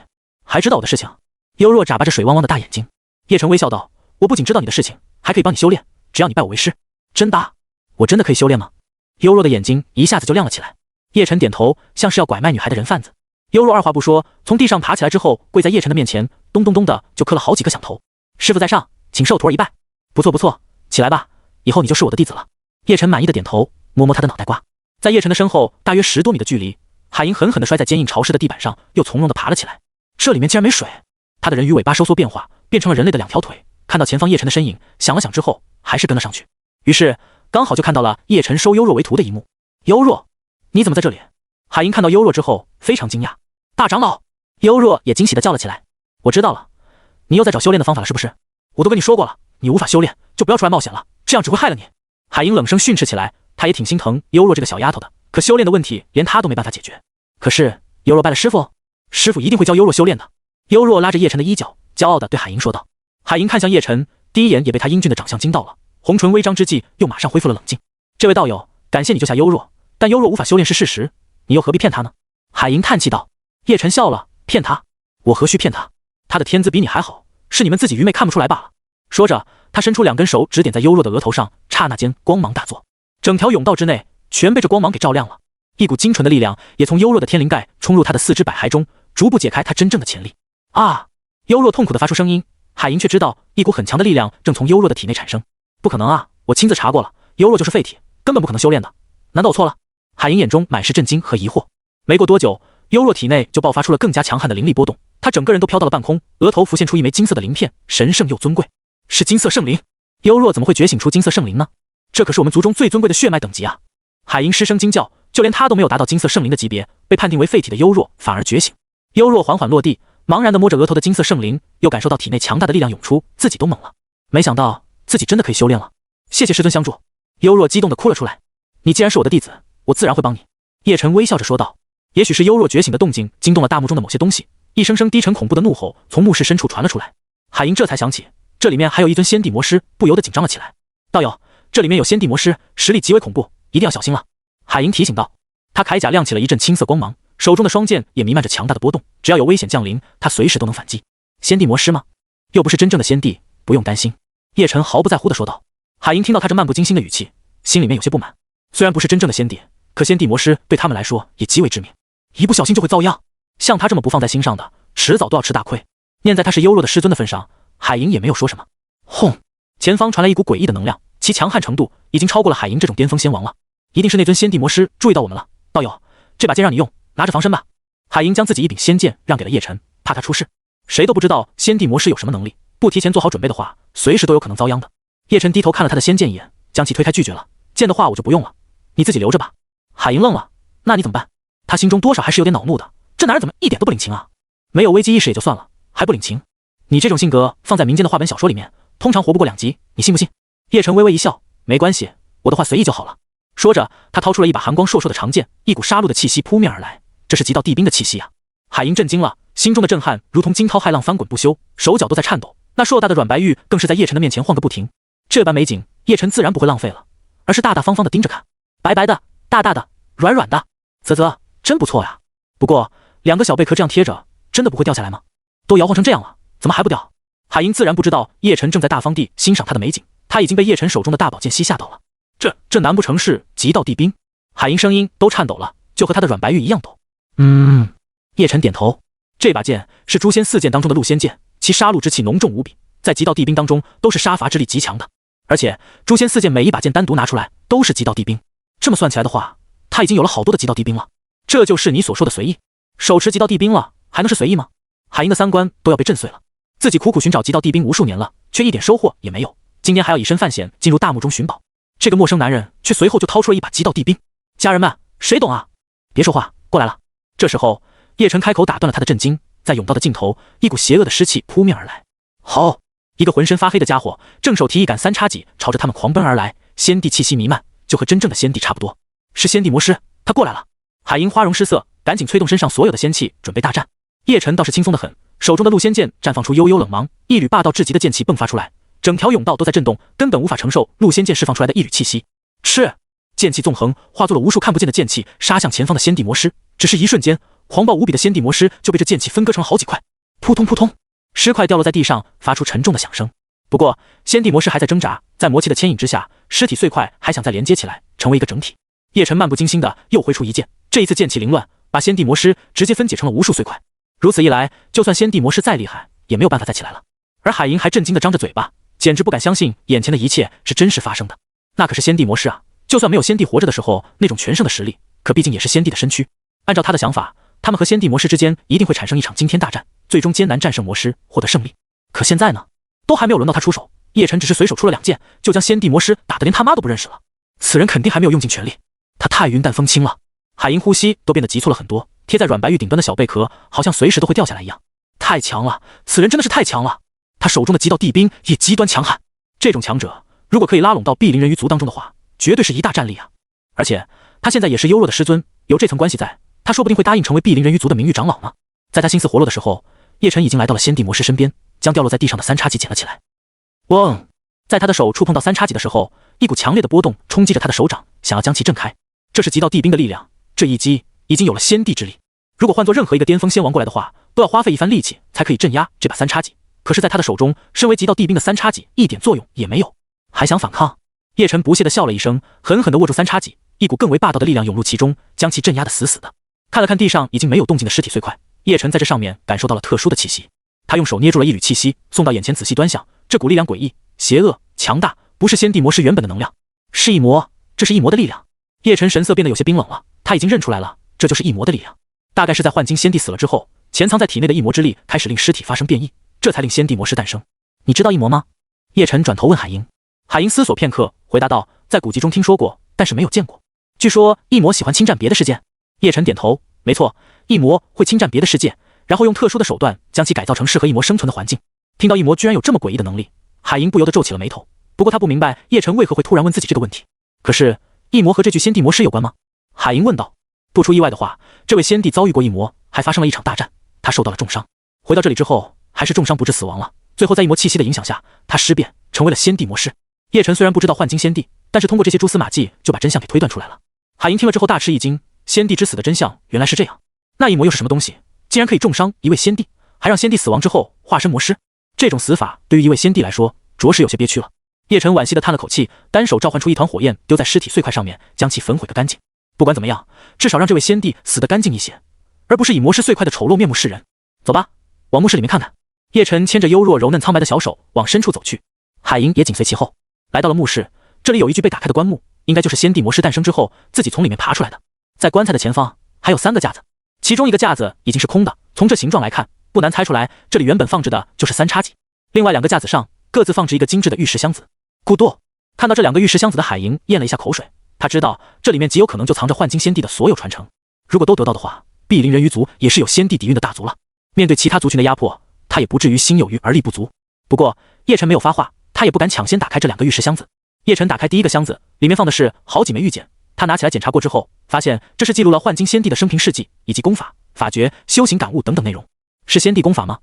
还知道我的事情？幽若眨巴着水汪汪的大眼睛。叶晨微笑道，我不仅知道你的事情，还可以帮你修炼，只要你拜我为师。真的？我真的可以修炼吗？幽若的眼睛一下子就亮了起来。叶晨点头，像是要拐卖女孩的人贩子。幽若二话不说，从地上爬起来之后，跪在叶晨的面前，咚咚咚的就磕了好几个响头。师傅在上，请受徒儿一拜。不错不错，起来吧，以后你就是我的弟子了。叶晨满意的点头，摸摸他的脑袋瓜。在叶晨的身后大约10多米的距离，海银狠狠地摔在坚硬潮湿的地板上，又从容地爬了起来。这里面竟然没水！他的人鱼尾巴收缩变化，变成了人类的2条腿。看到前方叶晨的身影，想了想之后，还是跟了上去。于是刚好就看到了叶晨收幽若为徒的一幕。幽若，你怎么在这里？海银看到幽若之后非常惊讶。大长老！幽若也惊喜地叫了起来。我知道了，你又在找修炼的方法了是不是？我都跟你说过了，你无法修炼就不要出来冒险了，这样只会害了你。海银冷声训斥起来。他也挺心疼幽若这个小丫头的，可修炼的问题连他都没办法解决。可是幽若拜了师傅，师傅一定会教幽若修炼的。幽若拉着叶晨的衣角，骄傲地对海银说道。海银看向叶晨，第一眼也被他英俊的长相惊到了，红唇微张之际，又马上恢复了冷静。这位道友，感谢你救下幽若，但幽若无法修炼是事实，你又何必骗他呢？海银叹气道。叶晨笑了，骗他？我何须骗他？他的天资比你还好，是你们自己愚昧看不出来罢了。说着，他伸出2根手指点在幽若的额头上，刹那间光芒大作。整条甬道之内全被这光芒给照亮了，一股精纯的力量也从幽若的天灵盖冲入他的4肢百骸中，逐步解开他真正的潜力。啊！幽若痛苦地发出声音，海银却知道一股很强的力量正从幽若的体内产生。不可能啊！我亲自查过了，幽若就是废体，根本不可能修炼的。难道我错了？海银眼中满是震惊和疑惑。没过多久，幽若体内就爆发出了更加强悍的灵力波动，他整个人都飘到了半空，额头浮现出一枚金色的鳞片，神圣又尊贵，是金色圣灵。幽若怎么会觉醒出金色圣灵呢？这可是我们族中最尊贵的血脉等级啊！海银失声惊叫，就连他都没有达到金色圣灵的级别，被判定为废体的幽若反而觉醒。幽若缓缓落地，茫然地摸着额头的金色圣灵，又感受到体内强大的力量涌出，自己都懵了。没想到自己真的可以修炼了，谢谢师尊相助。幽若激动地哭了出来。你既然是我的弟子，我自然会帮你。叶晨微笑着说道。也许是幽若觉醒的动静惊动了大墓中的某些东西，一声声低沉恐怖的怒吼从墓室深处传了出来。海银这才想起，这里面还有一尊仙帝魔师，不由得紧张了起来。道友，这里面有仙帝魔师，实力极为恐怖，一定要小心了。海银提醒道。他铠甲亮起了一阵青色光芒，手中的双剑也弥漫着强大的波动，只要有危险降临，他随时都能反击。仙帝魔师吗？又不是真正的仙帝，不用担心。叶晨毫不在乎地说道。海银听到他这漫不经心的语气，心里面有些不满。虽然不是真正的仙帝，可仙帝魔师对他们来说也极为致命，一不小心就会遭殃。像他这么不放在心上的，迟早都要吃大亏。念在他是幽若的师尊的份上，海银也没有说什么。轰！前方传来一股诡异的能量，其强悍程度已经超过了海银这种巅峰仙王了。一定是那尊仙帝魔师注意到我们了。道友，这把剑让你用，拿着防身吧。海银将自己一柄仙剑让给了叶晨，怕他出事。谁都不知道仙帝魔师有什么能力，不提前做好准备的话，随时都有可能遭殃的。叶晨低头看了他的仙剑一眼，将其推开拒绝了。剑的话我就不用了，你自己留着吧。海银愣了，那你怎么办？他心中多少还是有点恼怒的，这男人怎么一点都不领情啊？没有危机意识也就算了，还不领情？你这种性格放在民间的话本小说里面，通常活不过2集，你信不信？叶晨微微一笑，没关系，我的话随意就好了。说着，他掏出了一把寒光烁烁的长剑，一股杀戮的气息扑面而来，这是极道地兵的气息啊！海银震惊了，心中的震撼如同惊涛骇浪翻滚不休，手脚都在颤抖。那硕大的软白玉更是在叶晨的面前晃个不停。这般美景，叶晨自然不会浪费了，而是大大方方的盯着看。白白的，大大的，软软的，啧啧，真不错呀。不过2个小贝壳这样贴着，真的不会掉下来吗？都摇晃成这样了，怎么还不掉？海英自然不知道叶晨正在大方地欣赏他的美景，他已经被叶晨手中的大宝剑吸吓到了。这难不成是极道地冰？海英声音都颤抖了，就和他的软白玉一样抖。叶晨点头，这把剑是诛仙4剑当中的戮仙剑，其杀戮之气浓重无比，在极道地冰当中都是杀伐之力极强的。而且诛仙4剑每一把剑单独拿出来都是极道地冰，这么算起来的话，他已经有了好多的极道地冰了。这就是你所说的随意？手持极道地冰了，还能是随意吗？海英的三观都要被震碎了。自己苦苦寻找极道地冰无数年了，却一点收获也没有，今天还要以身犯险进入大墓中寻宝。这个陌生男人却随后就掏出了一把极道地冰。家人们，谁懂啊？别说话，过来了。这时候叶晨开口打断了他的震惊，在甬道的尽头，一股邪恶的湿气扑面而来。好，一个浑身发黑的家伙正手提一杆3叉戟朝着他们狂奔而来，仙帝气息弥漫，就和真正的仙帝差不多。是仙帝魔师，他过来了。海英花容失色，赶紧催动身上所有的仙气，准备大战。叶晨倒是轻松得很，手中的戮仙剑绽放出悠悠冷芒，一缕霸道至极的剑气迸发出来，整条甬道都在震动，根本无法承受戮仙剑释放出来的一缕气息。是，剑气纵横，化作了无数看不见的剑气，杀向前方的仙帝魔师。只是一瞬间，狂暴无比的仙帝魔师就被这剑气分割成了好几块，扑通扑通，尸块掉落在地上，发出沉重的响声。不过，仙帝魔师还在挣扎，在魔气的牵引之下，尸体碎块还想再连接起来，成为一个整体。叶晨漫不经心的又挥出一剑，这一次剑气凌乱，把仙帝魔师直接分解成了无数碎块。如此一来，就算仙帝魔师再厉害，也没有办法再起来了。而海银还震惊的张着嘴巴，简直不敢相信眼前的一切是真实发生的。那可是仙帝魔师啊，就算没有仙帝活着的时候那种全盛的实力，可毕竟也是仙帝的身躯。按照他的想法，他们和仙帝魔师之间一定会产生一场惊天大战，最终艰难战胜魔师，获得胜利。可现在呢，都还没有轮到他出手，叶晨只是随手出了2剑，就将仙帝魔师打得连他妈都不认识了。此人肯定还没有用尽全力，他太云淡风轻了。海银呼吸都变得急促了很多，贴在软白玉顶端的小贝壳好像随时都会掉下来一样。太强了，此人真的是太强了。他手中的极道地冰也极端强悍，这种强者如果可以拉拢到碧鳞人鱼族当中的话，绝对是一大战力啊。而且他现在也是幽若的师尊，有这层关系在，他说不定会答应成为碧鳞人鱼族的名誉长老呢。在他心思活络的时候，叶晨已经来到了仙帝魔师身边，将掉落在地上的3叉戟捡了起来。嗡！在他的手触碰到3叉戟的时候，一股强烈的波动冲击着他的手掌，想要将其震开。这是极道地冰的力量，这一击已经有了仙帝之力。如果换做任何一个巅峰仙王过来的话，都要花费一番力气才可以镇压这把3叉戟。可是在他的手中，身为极道地冰的3叉戟一点作用也没有，还想反抗？叶晨不屑地笑了一声，狠狠地握住3叉戟，一股更为霸道的力量涌入其中，将其镇压得死死的。看了看地上已经没有动静的尸体碎块，叶晨在这上面感受到了特殊的气息。他用手捏住了一缕气息，送到眼前仔细端详，这股力量诡异、邪恶、强大，不是仙帝魔师原本的能量，是异魔，这是异魔的力量。叶晨神色变得有些冰冷了，他已经认出来了，这就是异魔的力量。大概是在幻境仙帝死了之后，潜藏在体内的异魔之力开始令尸体发生变异，这才令仙帝魔师诞生。你知道异魔吗？叶晨转头问海英。海英思索片刻，回答道：在古籍中听说过，但是没有见过。据说异魔喜欢侵占别的世界。叶晨点头，没错，异魔会侵占别的世界，然后用特殊的手段将其改造成适合异魔生存的环境。听到异魔居然有这么诡异的能力，海英不由得皱起了眉头。不过他不明白叶晨为何会突然问自己这个问题。可是异魔和这具仙帝魔师有关吗？海英问道。不出意外的话，这位仙帝遭遇过异魔，还发生了一场大战，他受到了重伤。回到这里之后，还是重伤不治死亡了。最后在异魔气息的影响下，他尸变成为了仙帝魔师。叶晨虽然不知道幻境仙帝，但是通过这些蛛丝马迹就把真相给推断出来了。海英听了之后大吃一惊，仙帝之死的真相原来是这样。那异魔又是什么东西？竟然可以重伤一位仙帝，还让仙帝死亡之后化身魔师？这种死法对于一位仙帝来说，着实有些憋屈了。叶晨惋惜地叹了口气，单手召唤出一团火焰，丢在尸体碎块上面，将其焚毁个干净。不管怎么样，至少让这位仙帝死得干净一些，而不是以魔师碎块的丑陋面目示人。走吧，往墓室里面看看。叶晨牵着幽若柔嫩苍白的小手往深处走去，海银也紧随其后。来到了墓室，这里有一具被打开的棺木，应该就是仙帝魔师诞生之后自己从里面爬出来的。在棺材的前方还有3个架子，其中一个架子已经是空的，从这形状来看，不难猜出来这里原本放着的就是3叉戟。另外2个架子上各自放置一个精致的玉石箱子。咕咚，看到这2个玉石箱子的海银咽了一下口水，他知道这里面极有可能就藏着幻境仙帝的所有传承，如果都得到的话，碧鳞人鱼族也是有仙帝底蕴的大族了。面对其他族群的压迫，他也不至于心有余而力不足。不过叶晨没有发话，他也不敢抢先打开这2个玉石箱子。叶晨打开第一个箱子，里面放的是好几枚玉简，他拿起来检查过之后，发现这是记录了幻境仙帝的生平事迹以及功法、法诀、修行感悟等等内容。是仙帝功法吗？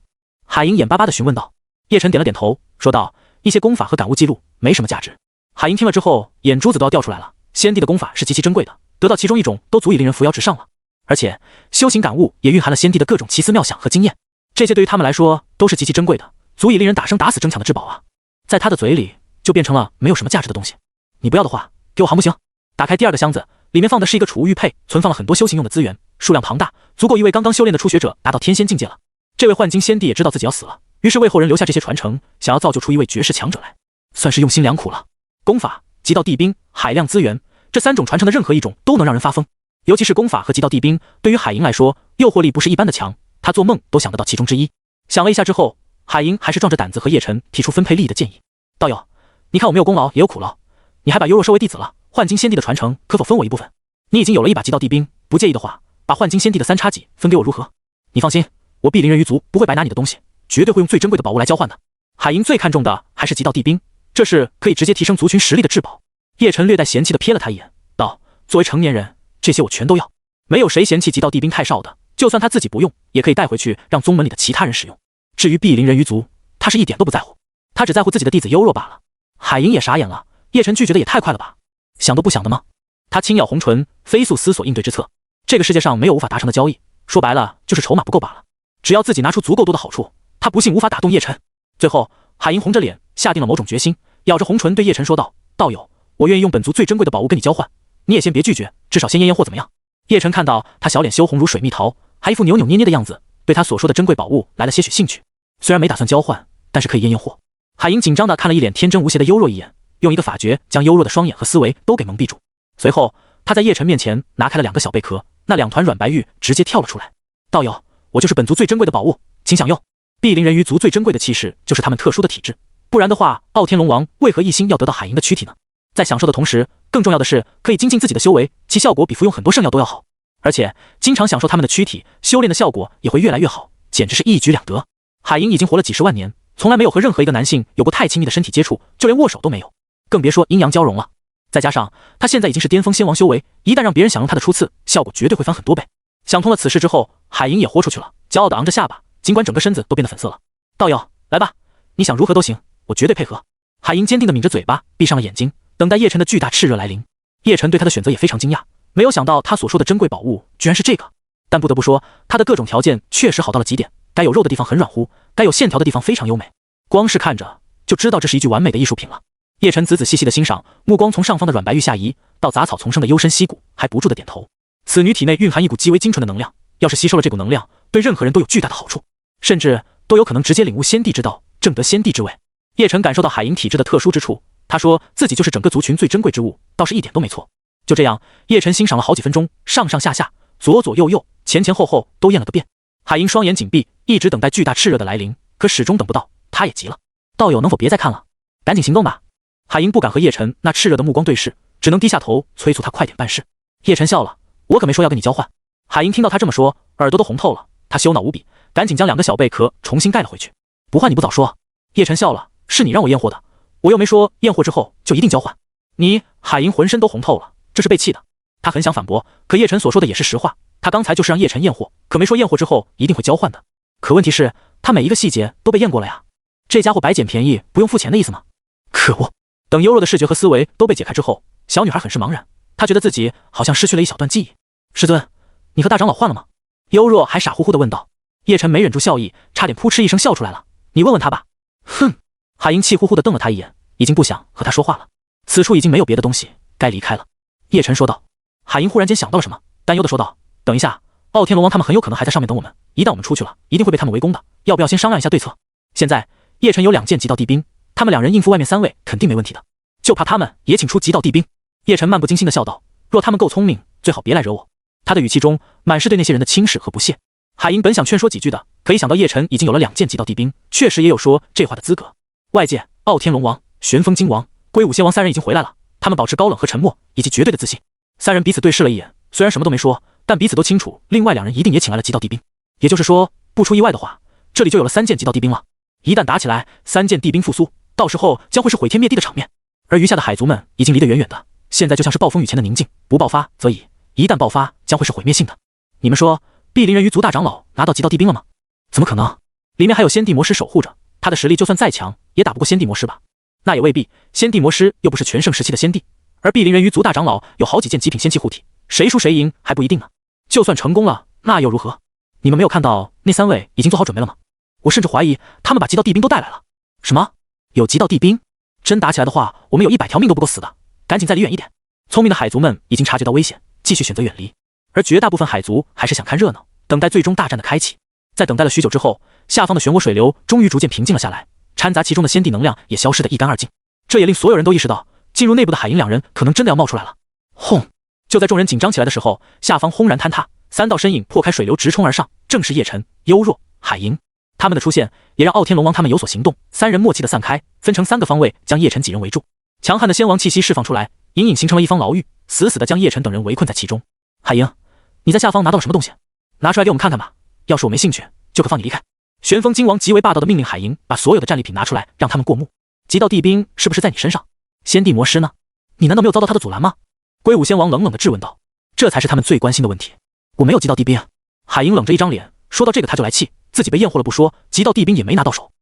海银眼巴巴地询问道。叶晨点了点头，说道：一些功法和感悟记录没什么价值。海银听了之后，眼珠子都要掉出来了。仙帝的功法是极其珍贵的，得到其中一种都足以令人扶摇直上了。而且修行感悟也蕴含了先帝的各种奇思妙想和经验，这些对于他们来说都是极其珍贵的，足以令人打生打死争抢的至宝啊！在他的嘴里就变成了没有什么价值的东西。你不要的话，给我行不行？打开第二个箱子，里面放的是一个储物玉佩，存放了很多修行用的资源，数量庞大，足够一位刚刚修炼的初学者达到天仙境界了。这位幻境先帝也知道自己要死了，于是为后人留下这些传承，想要造就出一位绝世强者来，算是用心良苦了。功法、极道地兵、海量资源，这3种传承的任何一种都能让人发疯。尤其是功法和极道地兵，对于海银来说，诱惑力不是一般的强，他做梦都想得到其中之一。想了一下之后，海银还是壮着胆子和叶晨提出分配利益的建议。道友，你看我们有功劳也有苦劳，你还把幽若收为弟子了，幻境先帝的传承可否分我一部分？你已经有了一把极道地兵，不介意的话，把幻境先帝的3叉戟分给我如何？你放心，我碧鳞人鱼族不会白拿你的东西，绝对会用最珍贵的宝物来交换的。海银最看重的还是极道地兵，这是可以直接提升族群实力的至宝。叶晨略带嫌弃地瞥了他一眼，道：作为成年人，这些我全都要，没有谁嫌弃极道地兵太少的，就算他自己不用，也可以带回去让宗门里的其他人使用。至于碧鳞人鱼族，他是一点都不在乎，他只在乎自己的弟子幽若罢了。海银也傻眼了，叶晨拒绝的也太快了吧？想都不想的吗？他轻咬红唇，飞速思索应对之策。这个世界上没有无法达成的交易，说白了就是筹码不够罢了。只要自己拿出足够多的好处，他不信无法打动叶晨。最后，海银红着脸下定了某种决心，咬着红唇对叶晨说道：道友，我愿意用本族最珍贵的宝物跟你交换，你也先别拒绝，至少先验验货怎么样？叶晨看到他小脸羞红如水蜜桃，还一副扭扭捏捏的样子，对他所说的珍贵宝物来了些许兴趣。虽然没打算交换，但是可以验验货。海银紧张地看了一脸天真无邪的幽若一眼，用一个法诀将幽若的双眼和思维都给蒙蔽住。随后，他在叶晨面前拿开了2个小贝壳，那2团软白玉直接跳了出来。道友，我就是本族最珍贵的宝物，请享用。碧鳞人鱼族最珍贵的气势就是他们特殊的体质，不然的话，傲天龙王为何一心要得到海银的躯体呢？在享受的同时，更重要的是可以精进自己的修为，其效果比服用很多圣药都要好。而且，经常享受他们的躯体，修炼的效果也会越来越好，简直是一举两得。海银已经活了几十万年，从来没有和任何一个男性有过太亲密的身体接触，就连握手都没有，更别说阴阳交融了。再加上他现在已经是巅峰仙王修为，一旦让别人享用他的初次，效果绝对会翻很多倍。想通了此事之后，海银也豁出去了，骄傲地昂着下巴，尽管整个身子都变得粉色了。道友，来吧，你想如何都行，我绝对配合。海银坚定地抿着嘴巴，闭上了眼睛，等待叶晨的巨大炽热来临。叶晨对他的选择也非常惊讶，没有想到他所说的珍贵宝物居然是这个。但不得不说，他的各种条件确实好到了极点，该有肉的地方很软乎，该有线条的地方非常优美，光是看着就知道这是一具完美的艺术品了。叶晨仔仔细细地欣赏，目光从上方的软白玉下移到杂草丛生的幽深溪谷，还不住地点头。此女体内蕴含一股极为精纯的能量，要是吸收了这股能量，对任何人都有巨大的好处，甚至都有可能直接领悟先帝之道，正得先帝之位。叶晨感受到海银体质的特殊之处，他说自己就是整个族群最珍贵之物，倒是一点都没错。就这样，叶晨欣赏了好几分钟，上上下下、左左右右、前前后后都验了个遍。海银双眼紧闭，一直等待巨大炽热的来临，可始终等不到，他也急了。道友能否别再看了，赶紧行动吧。海银不敢和叶晨那炽热的目光对视，只能低下头催促他快点办事。叶晨笑了，我可没说要跟你交换。海银听到他这么说，耳朵都红透了，他羞恼无比，赶紧将2个小贝壳重新盖了回去。不换你不早说。叶晨笑了，是你让我验货的，我又没说验货之后就一定交换。你，海银浑身都红透了，这是被气的。他很想反驳，可叶晨所说的也是实话，他刚才就是让叶晨验货，可没说验货之后一定会交换的。可问题是，他每一个细节都被验过了呀，这家伙白捡便宜不用付钱的意思吗？可恶！等幽若的视觉和思维都被解开之后，小女孩很是茫然，她觉得自己好像失去了一小段记忆。师尊，你和大长老换了吗？幽若还傻乎乎地问道。叶晨没忍住笑意，差点扑哧一声笑出来了。你问问他吧。哼！海银气呼呼地瞪了他一眼，已经不想和他说话了。此处已经没有别的东西，该离开了。叶晨说道。海银忽然间想到了什么，担忧地说道：等一下，傲天龙王他们很有可能还在上面等我们，一旦我们出去了，一定会被他们围攻的，要不要先商量一下对策？现在叶晨有2件极道地兵，他们2人应付外面3位肯定没问题的，就怕他们也请出极道地兵。叶晨漫不经心地笑道：若他们够聪明，最好别来惹我。他的语气中满是对那些人的轻视和不屑。海银本想劝说几句的，可一想到叶晨已经有了2件极道地兵，确实也有说这话的资格。外界傲天龙王、玄风金王、龟武仙王3人已经回来了，他们保持高冷和沉默以及绝对的自信。3人彼此对视了一眼，虽然什么都没说，但彼此都清楚另外2人一定也请来了极道地兵。也就是说，不出意外的话，这里就有了3件极道地兵了。一旦打起来，3件地兵复苏，到时候将会是毁天灭地的场面。而余下的海族们已经离得远远的，现在就像是暴风雨前的宁静，不爆发则已，一旦爆发将会是毁灭性的。你们说，碧鳞人鱼族大长老拿到极道地兵了吗？怎么可能？里面还有仙帝魔师守护着，他的实力就算再强，也打不过仙帝魔师吧？那也未必，仙帝魔师又不是全盛时期的仙帝，而碧鳞人鱼族大长老有好几件极品仙器护体，谁输谁赢还不一定呢。就算成功了，那又如何？你们没有看到那3位已经做好准备了吗？我甚至怀疑他们把极道地兵都带来了。什么？有极道地兵？真打起来的话，我们有100条命都不够死的，赶紧再离远一点。聪明的海族们已经察觉到危险，继续选择远离，而绝大部分海族还是想看热闹，等待最终大战的开启。在等待了许久之后，下方的漩涡水流终于逐渐平静了下来，掺杂其中的仙帝能量也消失得一干二净。这也令所有人都意识到，进入内部的海银2人可能真的要冒出来了。轰！就在众人紧张起来的时候，下方轰然坍塌，3道身影破开水流直冲而上，正是叶晨、幽若、海银。他们的出现也让傲天龙王他们有所行动，3人默契地散开，分成3个方位将叶晨几人围住。强悍的仙王气息释放出来，隐隐形成了一方牢狱，死死地将叶晨等人围困在其中。海银，你在下方拿到了什么东西？拿出来给我们看看吧，要是我没兴趣，就可放你离开。旋风金王极为霸道地命令海银把所有的战利品拿出来，让他们过目。极道地兵是不是在你身上？仙帝魔师呢？你难道没有遭到他的阻拦吗？龟武仙王冷冷地质问道。这才是他们最关心的问题。我没有极道地兵。海银冷着一张脸，说到这个他就来气，自己被验货了不说，极道地兵也没拿到手。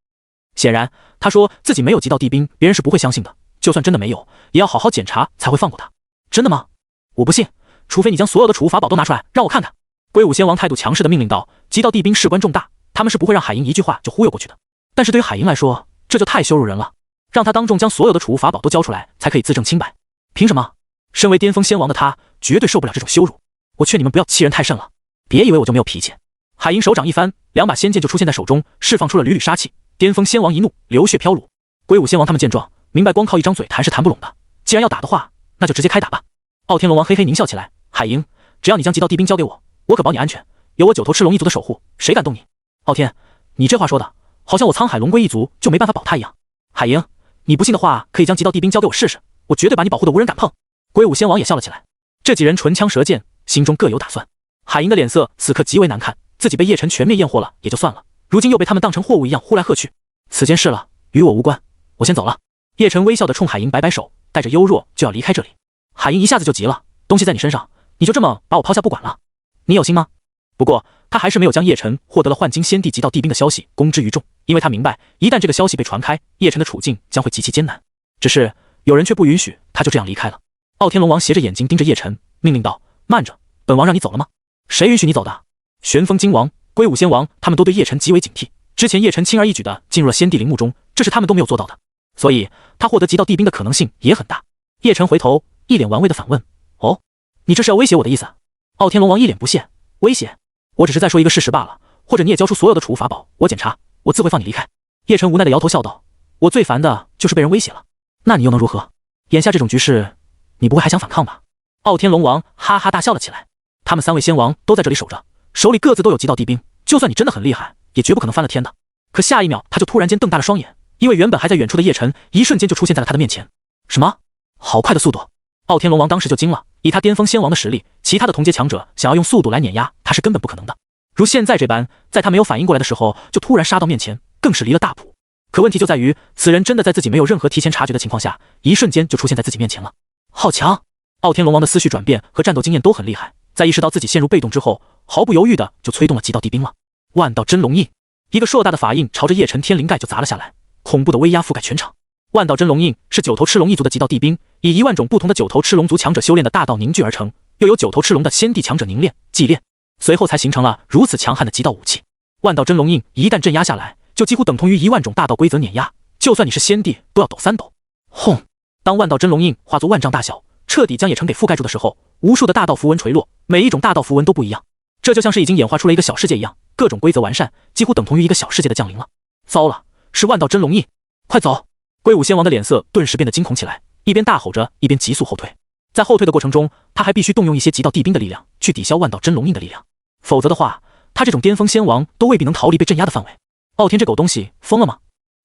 显然，他说自己没有极道地兵，别人是不会相信的。就算真的没有，也要好好检查才会放过他。真的吗？我不信，除非你将所有的储物法宝都拿出来，让我看看。龟武仙王态度强势地命令道。极道地兵事关重大，他们是不会让海银一句话就忽悠过去的。但是对于海银来说，这就太羞辱人了，让他当众将所有的储物法宝都交出来，才可以自证清白。凭什么？身为巅峰仙王的他，绝对受不了这种羞辱。我劝你们不要欺人太甚了，别以为我就没有脾气。海银手掌一翻，2把仙剑就出现在手中，释放出了缕缕杀气。巅峰仙王一怒，流血飘橹。龟武仙王他们见状，明白光靠一张嘴谈是谈不拢的，既然要打的话，那就直接开打吧。傲天龙王嘿嘿狞笑起来，海银，只要你将极道地兵交给我，我可保你安全，有我9头赤龙一族的守护，谁敢动你？傲天，你这话说的，好像我沧海龙龟一族就没办法保他一样。海银，你不信的话，可以将极道地兵交给我试试，我绝对把你保护的无人敢碰。龟武仙王也笑了起来，这几人唇枪舌剑，心中各有打算。海银的脸色此刻极为难看，自己被叶晨全面验货了也就算了，如今又被他们当成货物一样呼来喝去，此件事了，与我无关，我先走了。叶晨微笑地冲海银摆摆手，带着幽若就要离开这里。海银一下子就急了，东西在你身上，你就这么把我抛下不管了？你有心吗？不过他还是没有将叶晨获得了幻金仙帝极道地兵的消息公之于众，因为他明白一旦这个消息被传开，叶晨的处境将会极其艰难。只是有人却不允许他就这样离开了。傲天龙王斜着眼睛盯着叶晨，命令道：慢着，本王让你走了吗？谁允许你走的？旋风金王、龟武仙王他们都对叶晨极为警惕，之前叶晨轻而易举地进入了仙帝陵墓中，这是他们都没有做到的，所以他获得极道地兵的可能性也很大。叶晨回头一脸玩味地反问：哦，你这是要威胁我的意思？傲天龙王一脸不屑：威胁？我只是在说一个事实罢了，或者你也交出所有的储物法宝，我检查，我自会放你离开。叶晨无奈地摇头笑道：我最烦的就是被人威胁了，那你又能如何？眼下这种局势，你不会还想反抗吧？傲天龙王哈哈大笑了起来。他们3位仙王都在这里守着，手里各自都有极道地兵，就算你真的很厉害，也绝不可能翻了天的。可下一秒他就突然间瞪大了双眼，因为原本还在远处的叶晨一瞬间就出现在了他的面前。什么？好快的速度！傲天龙王当时就惊了，以他巅峰仙王的实力，其他的同阶强者想要用速度来碾压他是根本不可能的。如现在这般，在他没有反应过来的时候就突然杀到面前，更是离了大谱。可问题就在于，此人真的在自己没有任何提前察觉的情况下，一瞬间就出现在自己面前了。好强！傲天龙王的思绪转变和战斗经验都很厉害，在意识到自己陷入被动之后，毫不犹豫的就催动了极道地兵了。万道真龙印，一个硕大的法印朝着叶晨天灵盖就砸了下来，恐怖的威压覆盖全场。万道真龙印是9头赤龙一族的极道地兵，以1万种不同的9头赤龙族强者修炼的大道凝聚而成，又有9头赤龙的仙帝强者凝练祭炼，随后才形成了如此强悍的极道武器。万道真龙印一旦镇压下来，就几乎等同于1万种大道规则碾压，就算你是仙帝都要抖3抖。轰！当万道真龙印化作万丈大小，彻底将叶晨给覆盖住的时候，无数的大道符文垂落，每一种大道符文都不一样，这就像是已经演化出了一个小世界一样，各种规则完善，几乎等同于一个小世界的降临了。糟了，是万道真龙印！快走！龟武仙王的脸色顿时变得惊恐起来，一边大吼着，一边急速后退。在后退的过程中，他还必须动用一些极道地兵的力量去抵消万道真龙印的力量，否则的话，他这种巅峰仙王都未必能逃离被镇压的范围。傲天这狗东西疯了吗？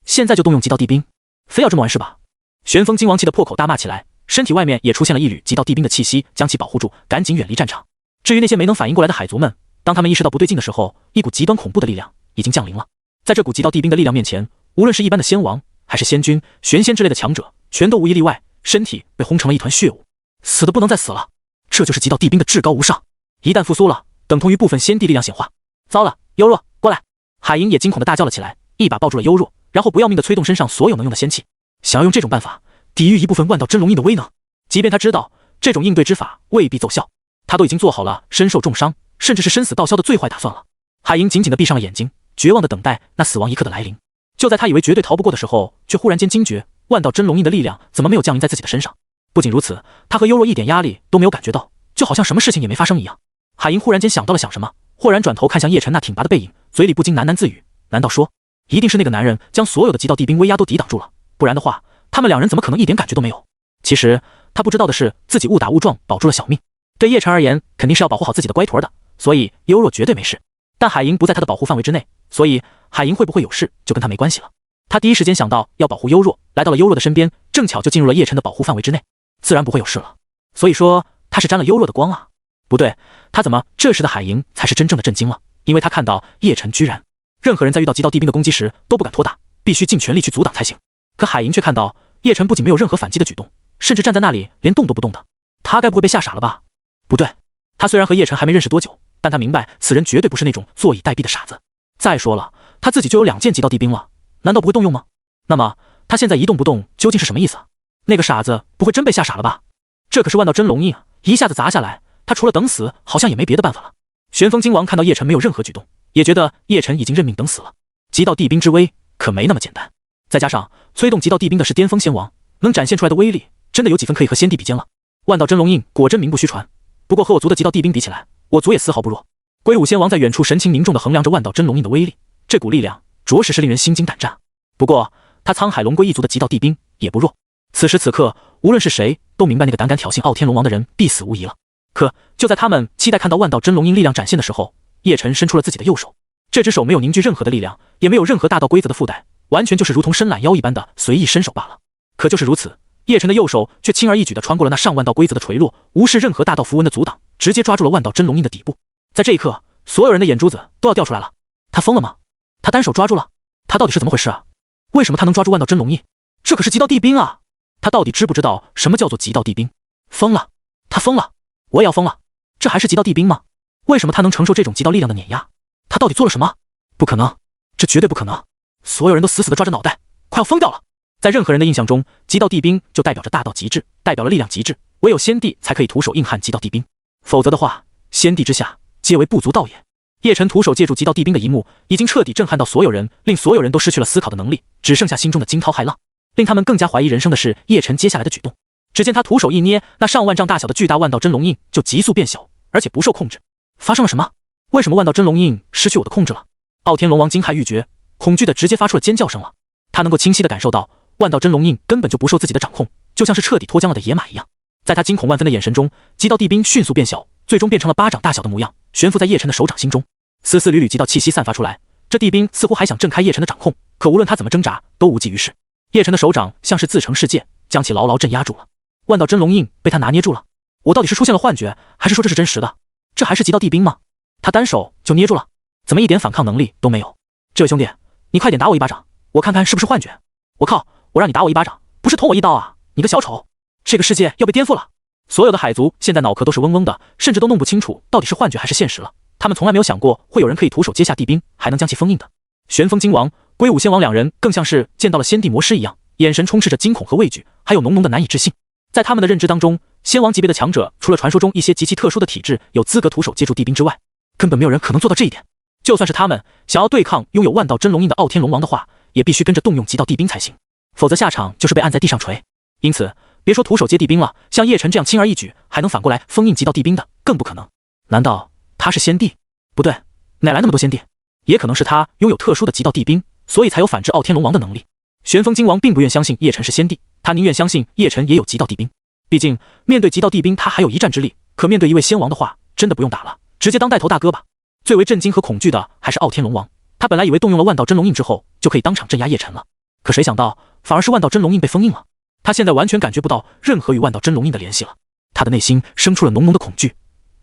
现在就动用极道地兵，非要这么玩是吧？旋风金王气得破口大骂起来，身体外面也出现了一缕极道地兵的气息，将其保护住，赶紧远离战场。至于那些没能反应过来的海族们，当他们意识到不对劲的时候，一股极端恐怖的力量已经降临了。在这股极道地兵的力量面前，无论是一般的仙王还是仙君、玄仙之类的强者，全都无一例外，身体被轰成了一团血雾，死的不能再死了。这就是极道地兵的至高无上，一旦复苏了，等同于部分仙帝力量显化。糟了，幽若，过来！海银也惊恐地大叫了起来，一把抱住了幽若，然后不要命地催动身上所有能用的仙气，想要用这种办法抵御一部分万道真龙印的威能。即便他知道这种应对之法未必奏效，他都已经做好了身受重伤，甚至是生死道消的最坏打算了。海银紧紧地闭上了眼睛，绝望地等待那死亡一刻的来临。就在他以为绝对逃不过的时候，却忽然间惊觉，万道真龙印的力量怎么没有降临在自己的身上？不仅如此，他和幽若一点压力都没有感觉到，就好像什么事情也没发生一样。海银忽然间想到了什么，豁然转头看向叶晨那挺拔的背影，嘴里不禁喃喃自语：难道说，一定是那个男人将所有的极道帝兵威压都抵挡住了？不然的话，他们两人怎么可能一点感觉都没有？其实他不知道的是，自己误打误撞保住了小命。对叶晨而言，肯定是要保护好自己的乖腿的，所以幽若绝对没事。但海银不在他的保护范围之内，所以海银会不会有事就跟他没关系了。他第一时间想到要保护幽若，来到了幽若的身边，正巧就进入了叶晨的保护范围之内，自然不会有事了。所以说他是沾了幽若的光啊？不对，他怎么这时的海银才是真正的震惊了？因为他看到叶晨居然，任何人在遇到极道帝兵的攻击时都不敢拖大，必须尽全力去阻挡才行。可海银却看到叶晨不仅没有任何反击的举动，甚至站在那里连动都不动的。他该不会被吓傻了吧？不对，他虽然和叶晨还没认识多久，但他明白此人绝对不是那种坐以待毙的傻子。再说了，他自己就有2件极道帝兵了，难道不会动用吗？那么他现在一动不动究竟是什么意思啊？那个傻子不会真被吓傻了吧？这可是万道真龙印啊，一下子砸下来，他除了等死好像也没别的办法了。玄风金王看到叶晨没有任何举动，也觉得叶晨已经认命等死了。极道帝兵之威可没那么简单，再加上催动极道帝兵的是巅峰仙王，能展现出来的威力真的有几分可以和仙帝比肩了。万道真龙印果真名不虚传，不过和我族的极道帝兵比起来，我族也丝毫不弱。龟武仙王在远处神情凝重地衡量着万道真龙印的威力，这股力量着实是令人心惊胆战。不过他沧海龙龟一族的极道帝兵也不弱，此时此刻无论是谁都明白那个胆敢挑衅傲天龙王的人必死无疑了。可就在他们期待看到万道真龙印力量展现的时候，叶晨伸出了自己的右手，这只手没有凝聚任何的力量，也没有任何大道规则的附带，完全就是如同伸懒腰一般的随意伸手罢了。可就是如此，叶晨的右手却轻而易举地穿过了那上万道规则的垂落，无视任何大道符文的阻挡，直接抓住了万道真龙印的底部。在这一刻，所有人的眼珠子都要掉出来了。他疯了吗？他单手抓住了？他到底是怎么回事啊？为什么他能抓住万道真龙印？这可是极道帝兵啊！他到底知不知道什么叫做极道帝兵？疯了！他疯了！我也要疯了！这还是极道帝兵吗？为什么他能承受这种极道力量的碾压？他到底做了什么？不可能，这绝对不可能！所有人都死死地抓着脑袋，快要疯掉了。在任何人的印象中，极道帝兵就代表着大道极致，代表了力量极致，唯有仙帝才可以徒手硬汉极道帝兵，否则的话，仙帝之下皆为不足道也。叶晨徒手借助极道帝兵的一幕，已经彻底震撼到所有人，令所有人都失去了思考的能力，只剩下心中的惊涛骇浪。令他们更加怀疑人生的是叶晨接下来的举动。只见他徒手一捏，那上万丈大小的巨大万道真龙印就急速变小，而且不受控制。发生了什么？为什么万道真龙印失去我的控制了？傲天龙王惊骇欲绝，恐惧的直接发出了尖叫声了。他能够清晰地感受到，万道真龙印根本就不受自己的掌控，就像是彻底脱缰了的野马一样。在他惊恐万分的眼神中，极道帝兵迅速变小，最终变成了巴掌大小的模样，悬浮在叶晨的手掌心中。丝丝缕缕极道气息散发出来，这帝兵似乎还想挣开叶晨的掌控，可无论他怎么挣扎，都无济于事。叶晨的手掌像是自成世界，将其牢牢镇压住了。万道真龙印被他拿捏住了，我到底是出现了幻觉，还是说这是真实的？这还是极道帝兵吗？他单手就捏住了，怎么一点反抗能力都没有？这位兄弟，你快点打我一巴掌，我看看是不是幻觉。我靠，我让你打我一巴掌，不是捅我一刀啊，你个小丑！这个世界要被颠覆了。所有的海族现在脑壳都是嗡嗡的，甚至都弄不清楚到底是幻觉还是现实了。他们从来没有想过会有人可以徒手接下帝兵，还能将其封印的。玄风金王、龟武仙王两人更像是见到了仙帝魔师一样，眼神充斥着惊恐和畏惧，还有浓浓的难以置信。在他们的认知当中，仙王级别的强者，除了传说中一些极其特殊的体质有资格徒手接住帝兵之外，根本没有人可能做到这一点。就算是他们想要对抗拥有万道真龙印的傲天龙王的话，也必须跟着动用极道帝兵才行，否则下场就是被按在地上锤。因此，别说徒手接帝兵了，像叶晨这样轻而易举还能反过来封印极道帝兵的，更不可能。难道他是仙帝？不对，哪来那么多仙帝？也可能是他拥有特殊的极道帝兵，所以才有反制傲天龙王的能力。玄风金王并不愿相信叶晨是仙帝，他宁愿相信叶晨也有极道帝兵。毕竟面对极道帝兵，他还有一战之力，可面对一位仙王的话，真的不用打了，直接当带头大哥吧。最为震惊和恐惧的还是傲天龙王，他本来以为动用了万道真龙印之后就可以当场镇压叶晨了，可谁想到反而是万道真龙印被封印了。他现在完全感觉不到任何与万道真龙印的联系了，他的内心生出了浓浓的恐惧。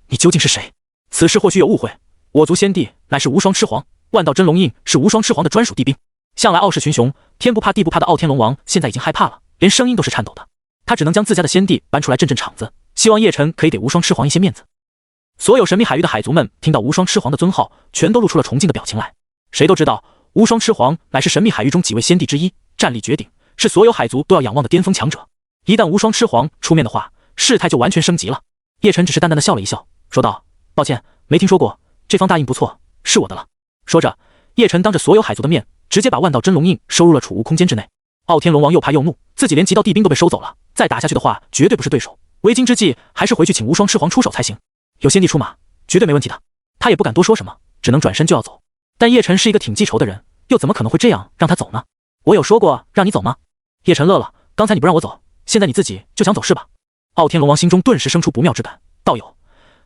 你究竟是谁？此事或许有误会，我族先帝乃是无双痴皇，万道真龙印是无双痴皇的专属帝兵。向来傲视群雄，天不怕地不怕的傲天龙王现在已经害怕了，连声音都是颤抖的。他只能将自家的先帝搬出来镇镇场子，希望叶晨可以给无双痴皇一些面子。所有神秘海域的海族们听到无双痴皇的尊号，全都露出了崇敬的表情来。谁都知道，无双痴皇乃是神秘海域中几位先帝之一，战力绝顶，是所有海族都要仰望的巅峰强者。一旦无双痴皇出面的话，事态就完全升级了。叶晨只是淡淡的笑了一笑，说道：抱歉，没听说过，这方大印不错，是我的了。说着，叶晨当着所有海族的面，直接把万道真龙印收入了储物空间之内。傲天龙王又怕又怒，自己连极道地兵都被收走了，再打下去的话，绝对不是对手。为今之计，还是回去请无双狮皇出手才行。有先帝出马，绝对没问题的。他也不敢多说什么，只能转身就要走。但叶晨是一个挺记仇的人，又怎么可能会这样让他走呢？我有说过让你走吗？叶晨乐了，刚才你不让我走，现在你自己就想走是吧？傲天龙王心中顿时生出不妙之感，道友，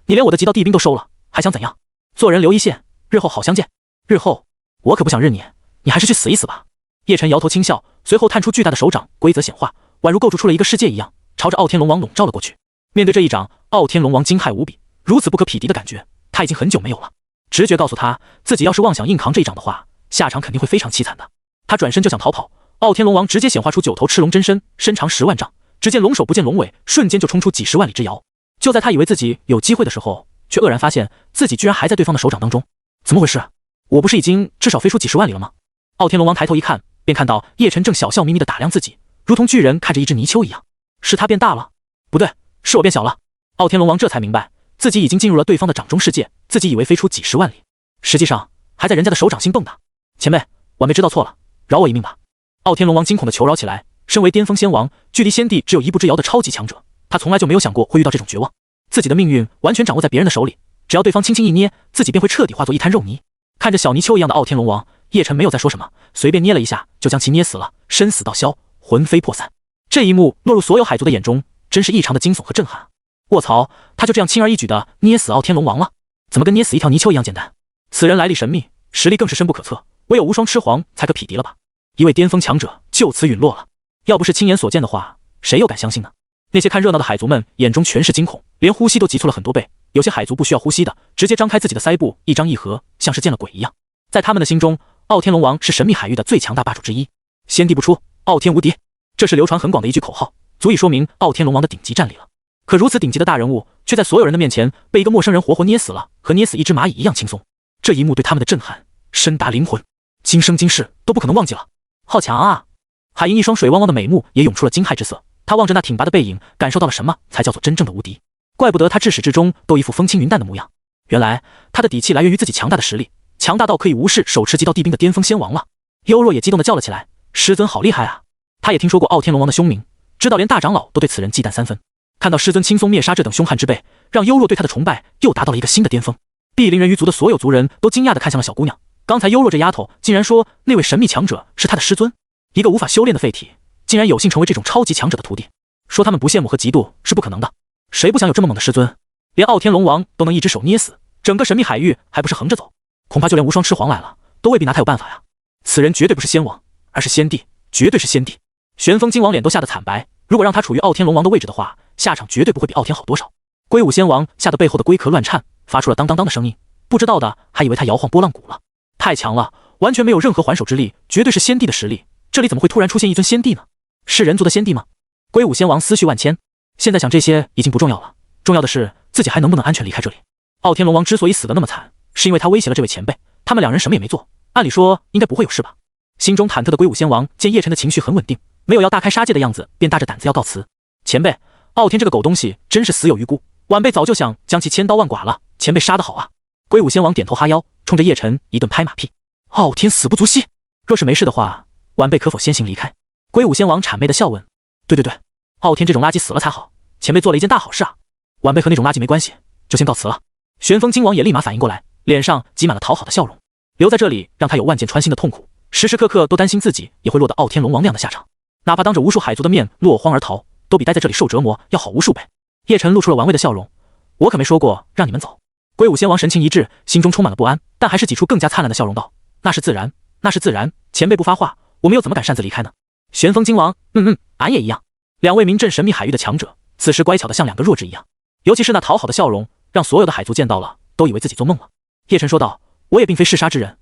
你连我的极道地兵都收了，还想怎样？做人留一线，日后好相见。日后，我可不想认你，你还是去死一死吧。叶晨摇头轻笑，随后探出巨大的手掌，规则显化，宛如构筑出了一个世界一样，朝着傲天龙王笼罩了过去。面对这一掌，傲天龙王惊骇无比，如此不可匹敌的感觉，他已经很久没有了。直觉告诉他，自己要是妄想硬扛这一掌的话，下场肯定会非常凄惨的。他转身就想逃跑，傲天龙王直接显化出9头赤龙真身，身长10万丈，只见龙首不见龙尾，瞬间就冲出几十万里之遥。就在他以为自己有机会的时候，却愕然发现自己居然还在对方的手掌当中。怎么回事？我不是已经至少飞出几十万里了吗？傲天龙王抬头一看，便看到叶晨正小笑眯眯地打量自己，如同巨人看着一只泥鳅一样。是他变大了？不对，是我变小了。傲天龙王这才明白，自己已经进入了对方的掌中世界，自己以为飞出几十万里，实际上还在人家的手掌心蹦跶。前辈，晚辈知道错了，饶我一命吧。傲天龙王惊恐地求饶起来。身为巅峰仙王，距离先帝只有一步之遥的超级强者，他从来就没有想过会遇到这种绝望。自己的命运完全掌握在别人的手里，只要对方轻轻一捏，自己便会彻底化作一滩肉泥。看着小泥鳅一样的傲天龙王，叶晨没有再说什么，随便捏了一下就将其捏死了，生死道消，魂飞魄散。这一幕落入所有海族的眼中，真是异常的惊悚和震撼。卧槽，他就这样轻而易举的捏死傲天龙王了？怎么跟捏死一条泥鳅一样简单？此人来历神秘，实力更是深不可测，唯有无双狮皇才可匹敌了吧？一位巅峰强者就此陨落了，要不是亲眼所见的话，谁又敢相信呢？那些看热闹的海族们眼中全是惊恐，连呼吸都急促了很多倍。有些海族不需要呼吸的，直接张开自己的腮部，一张一合，像是见了鬼一样。在他们的心中，傲天龙王是神秘海域的最强大霸主之一，先帝不出，傲天无敌，这是流传很广的一句口号，足以说明傲天龙王的顶级战力了。可如此顶级的大人物，却在所有人的面前被一个陌生人活活捏死了，和捏死一只蚂蚁一样轻松。这一幕对他们的震撼深达灵魂，今生今世都不可能忘记了。好强啊！海银一双水汪汪的美目也涌出了惊骇之色，他望着那挺拔的背影，感受到了什么才叫做真正的无敌。怪不得他至始至终都一副风轻云淡的模样，原来他的底气来源于自己强大的实力，强大到可以无视手持极道地兵的巅峰仙王了。幽若也激动地叫了起来，师尊好厉害啊！他也听说过傲天龙王的凶名，知道连大长老都对此人忌惮3分。看到师尊轻松灭杀这等凶悍之辈，让幽若对他的崇拜又达到了一个新的巅峰。碧鳞人鱼族的所有族人都惊讶地看向了小姑娘，刚才幽若这丫头竟然说那位神秘强者是她的师尊，一个无法修炼的废体，竟然有幸成为这种超级强者的徒弟，说他们不羡慕和嫉妒是不可能的。谁不想有这么猛的师尊？连傲天龙王都能一只手捏死，整个神秘海域还不是横着走？恐怕就连无双狮皇来了，都未必拿他有办法呀！此人绝对不是仙王，而是先帝，绝对是先帝。玄风金王脸都吓得惨白，如果让他处于傲天龙王的位置的话，下场绝对不会比傲天好多少。龟武仙王吓得背后的龟壳乱颤，发出了当当当的声音，不知道的还以为他摇晃拨浪鼓了。太强了，完全没有任何还手之力，绝对是先帝的实力。这里怎么会突然出现一尊先帝呢？是人族的先帝吗？龟武仙王思绪万千，现在想这些已经不重要了，重要的是自己还能不能安全离开这里。傲天龙王之所以死得那么惨，是因为他威胁了这位前辈，他们两人什么也没做，按理说应该不会有事吧。心中忐忑的龟武仙王见叶晨的情绪很稳定，没有要大开杀戒的样子，便大着胆子要告辞。前辈，傲天这个狗东西真是死有余辜，晚辈早就想将其千刀万剐了，前辈杀得好啊！龟武仙王点头哈腰，冲着叶晨一顿拍马屁。傲天死不足惜，若是没事的话，晚辈可否先行离开？龟武仙王谄媚的笑问。对，傲天这种垃圾死了才好，前辈做了一件大好事啊！晚辈和那种垃圾没关系，就先告辞了。玄风金王也立马反应过来，脸上挤满了讨好的笑容。留在这里让他有万箭穿心的痛苦，时时刻刻都担心自己也会落得傲天龙王那样的下场，哪怕当着无数海族的面落荒而逃，都比待在这里受折磨要好无数倍。叶晨露出了玩味的笑容，我可没说过让你们走。龟武仙王神情一滞，心中充满了不安，但还是挤出更加灿烂的笑容道，那是自然，那是自然，前辈不发话，我们又怎么敢擅自离开呢？玄风金王，俺也一样。两位名震神秘海域的强者，此时乖巧的像两个弱智一样，尤其是那讨好的笑容，让所有的海族见到了，都以为自己做梦了。叶晨说道，我也并非嗜杀之人，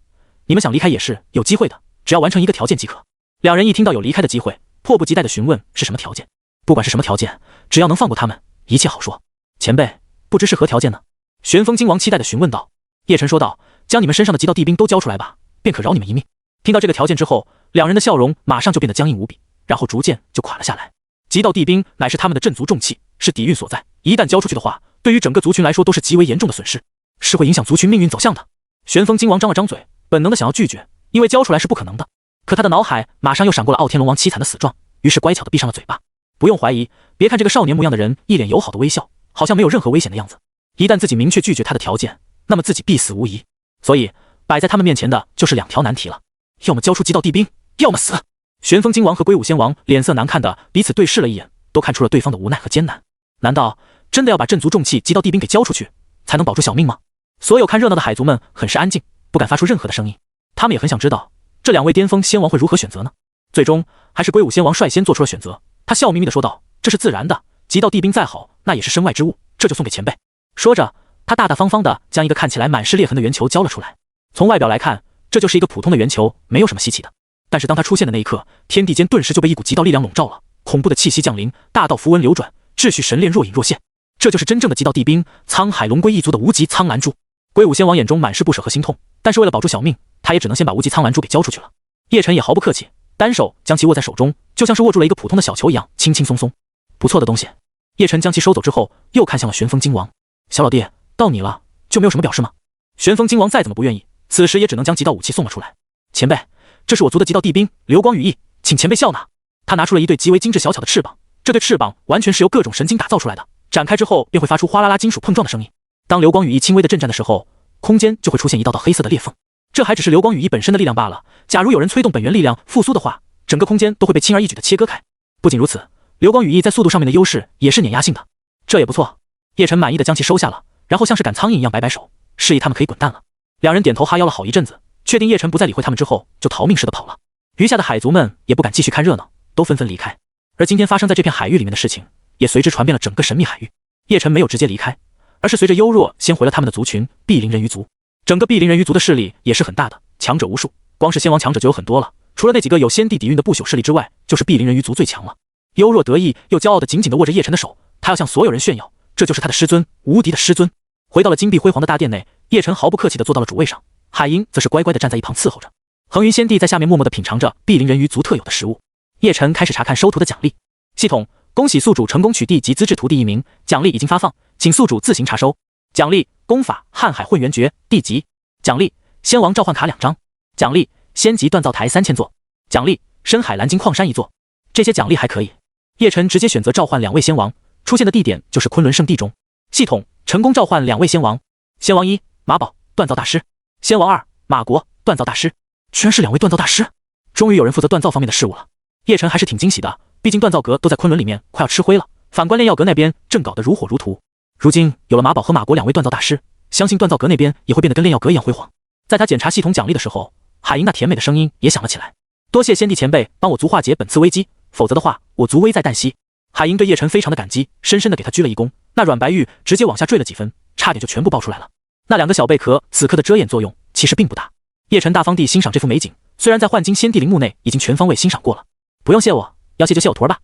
你们想离开也是有机会的，只要完成一个条件即可。两人一听到有离开的机会，迫不及待地询问是什么条件。不管是什么条件，只要能放过他们，一切好说。前辈，不知是何条件呢？玄风金王期待地询问道。叶晨说道，将你们身上的极道地兵都交出来吧，便可饶你们一命。听到这个条件之后，两人的笑容马上就变得僵硬无比，然后逐渐就垮了下来。极道地兵乃是他们的镇族重器，是底蕴所在，一旦交出去的话，对于整个族群来说都是极为严重的损失。是会影响族群命运走向的。旋风金王张了张嘴，本能的想要拒绝，因为交出来是不可能的。可他的脑海马上又闪过了傲天龙王凄惨的死状，于是乖巧的闭上了嘴巴。不用怀疑，别看这个少年模样的人一脸友好的微笑，好像没有任何危险的样子。一旦自己明确拒绝他的条件，那么自己必死无疑。所以摆在他们面前的就是2条难题了：要么交出极道帝兵，要么死。旋风金王和龟舞仙王脸色难看的彼此对视了一眼，都看出了对方的无奈和艰难。难道真的要把镇族重器极道帝兵给交出去，才能保住小命吗？所有看热闹的海族们很是安静，不敢发出任何的声音。他们也很想知道这2位巅峰仙王会如何选择呢？最终还是龟舞仙王率先做出了选择。他笑眯眯地说道：“这是自然的，极道帝兵再好，那也是身外之物，这就送给前辈。”说着，他大大方方地将一个看起来满是裂痕的圆球交了出来。从外表来看，这就是一个普通的圆球，没有什么稀奇的。但是当它出现的那一刻，天地间顿时就被一股极道力量笼罩了，恐怖的气息降临，大道符文流转，秩序神炼若隐若现。这就是真正的极道帝兵，沧海龙龟一族的无极苍蓝珠。龟舞仙王眼中满是不舍和心痛，但是为了保住小命，他也只能先把无极苍蓝珠给交出去了。叶晨也毫不客气，单手将其握在手中，就像是握住了一个普通的小球一样，轻轻松松。不错的东西。叶晨将其收走之后，又看向了旋风金王：“小老弟，到你了，就没有什么表示吗？”旋风金王再怎么不愿意，此时也只能将极道武器送了出来。前辈，这是我族的极道帝兵流光羽翼，请前辈笑纳。他拿出了一对极为精致小巧的翅膀，这对翅膀完全是由各种神经打造出来的，展开之后便会发出哗啦啦金属碰撞的声音。当流光羽翼轻微的震颤的时候，空间就会出现一道道黑色的裂缝。这还只是流光羽翼本身的力量罢了，假如有人催动本源力量复苏的话，整个空间都会被轻而易举的切割开。不仅如此，流光羽翼在速度上面的优势也是碾压性的。这也不错。叶晨满意的将其收下了，然后像是赶苍蝇一样摆摆手，示意他们可以滚蛋了。两人点头哈腰了好一阵子，确定叶晨不再理会他们之后，就逃命似的跑了。余下的海族们也不敢继续看热闹，都纷纷离开。而今天发生在这片海域里面的事情，也随之传遍了整个神秘海域。叶晨没有直接离开，而是随着幽若先回了他们的族群碧鳞人鱼族。整个碧鳞人鱼族的势力也是很大的，强者无数，光是仙王强者就有很多了。除了那几个有先帝底蕴的不朽势力之外，就是碧鳞人鱼族最强了。幽若得意又骄傲地紧紧地握着叶晨的手，他要向所有人炫耀，这就是他的师尊，无敌的师尊。回到了金碧辉煌的大殿内，叶晨毫不客气地坐到了主位上，海鹰则是乖乖地站在一旁伺候着。恒云仙帝在下面默默地品尝着碧鳞人鱼族特有的食物。叶晨开始查看收徒的奖励系统，恭喜宿主成功取缔及资质徒弟1名，奖励已经发放，请宿主自行查收。奖励功法瀚海混元诀地级，奖励仙王召唤卡2张，奖励仙级锻造台3000座，奖励深海蓝金矿山1座。这些奖励还可以。叶晨直接选择召唤2位仙王，出现的地点就是昆仑圣地中。系统成功召唤2位仙王，仙王1马宝锻造大师，仙王2马国锻造大师。居然是2位锻造大师，终于有人负责锻造方面的事务了。叶晨还是挺惊喜的，毕竟锻造阁都在昆仑里面快要吃灰了，反观炼药阁那边正搞得如火如荼。如今有了马宝和马国2位锻造大师，相信锻造阁那边也会变得跟炼药阁一样辉煌。在他检查系统奖励的时候，海鹰那甜美的声音也响了起来：多谢先帝前辈帮我族化解本次危机，否则的话我族危在旦夕。海鹰对叶晨非常的感激，深深的给他鞠了一躬，那软白玉直接往下坠了几分，差点就全部爆出来了。那2个小贝壳此刻的遮掩作用其实并不大。叶晨大方地欣赏这幅美景，虽然在幻金仙帝陵墓内已经全方位欣赏过了。不用谢我，要谢就谢我徒儿吧。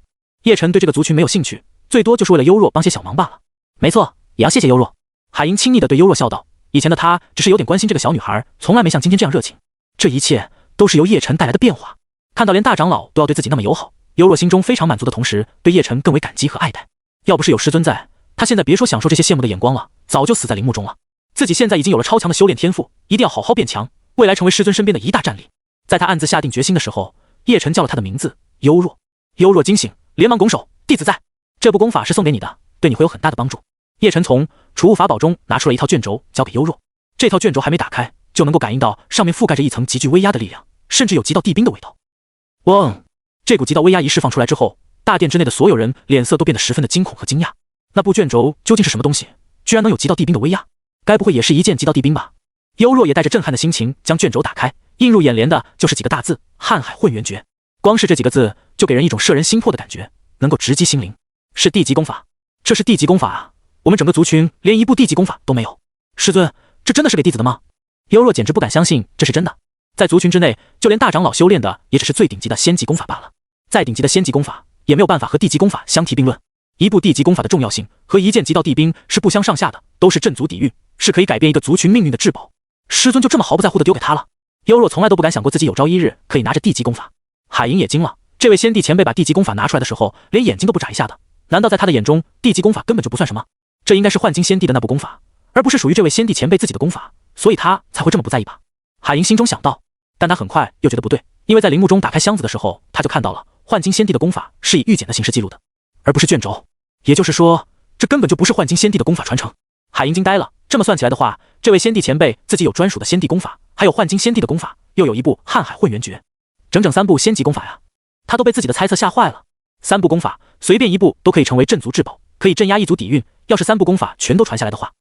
叶晨对这个族群没有兴趣，最多就是为了幽若帮些小忙罢了。没错，也要谢谢幽若。海鹰亲昵地对幽若笑道，以前的他只是有点关心这个小女孩，从来没像今天这样热情。这一切都是由叶晨带来的变化。看到连大长老都要对自己那么友好，幽若心中非常满足的同时，对叶晨更为感激和爱戴。要不是有师尊在，他现在别说享受这些羡慕的眼光了，早就死在陵墓中了。自己现在已经有了超强的修炼天赋，一定要好好变强，未来成为师尊身边的一大战力。在他暗自下定决心的时候，叶晨叫了他的名字幽若。幽若惊醒，连忙拱手：弟子在。这部功法是送给你的，对你会有很大的帮助。叶晨从储物法宝中拿出了一套卷轴，交给幽若。这套卷轴还没打开，就能够感应到上面覆盖着一层极具威压的力量，甚至有极道帝兵的味道。嗡！这股极道威压一释放出来之后，大殿之内的所有人脸色都变得十分的惊恐和惊讶。那部卷轴究竟是什么东西？居然能有极道帝兵的威压？该不会也是一件极道帝兵吧？幽若也带着震撼的心情将卷轴打开，映入眼帘的就是几个大字：瀚海混元诀。光是这几个字就给人一种摄人心魄的感觉，能够直击心灵。是地级功法，这是地级功法啊！我们整个族群连一部地级功法都没有。师尊，这真的是给弟子的吗？幽若简直不敢相信这是真的。在族群之内，就连大长老修炼的也只是最顶级的仙级功法罢了，再顶级的仙级功法也没有办法和地级功法相提并论。一部地级功法的重要性和一件极道帝兵是不相上下的，都是镇族底蕴，是可以改变一个族群命运的至宝。师尊就这么毫不在乎的丢给他了？幽若从来都不敢想过自己有朝一日可以拿着地级功法。海鹰也惊了，这位先帝前辈把地级功法拿出来的时候，连眼睛都不眨一下的。难道在他的眼中，地级功法根本就不算什么？这应该是幻金先帝的那部功法，而不是属于这位先帝前辈自己的功法，所以他才会这么不在意吧？海银心中想到，但他很快又觉得不对，因为在陵墓中打开箱子的时候，他就看到了幻境先帝的功法是以玉简的形式记录的，而不是卷轴。也就是说，这根本就不是幻境先帝的功法传承。海银惊呆了，这么算起来的话，这位先帝前辈自己有专属的先帝功法，还有幻境先帝的功法，又有一部瀚海混元诀，整整3部仙级功法呀！他都被自己的猜测吓坏了。3部功法，随便一部都可以成为镇族至宝，可以镇压一族底蕴。要是3部功法全都传下来的话，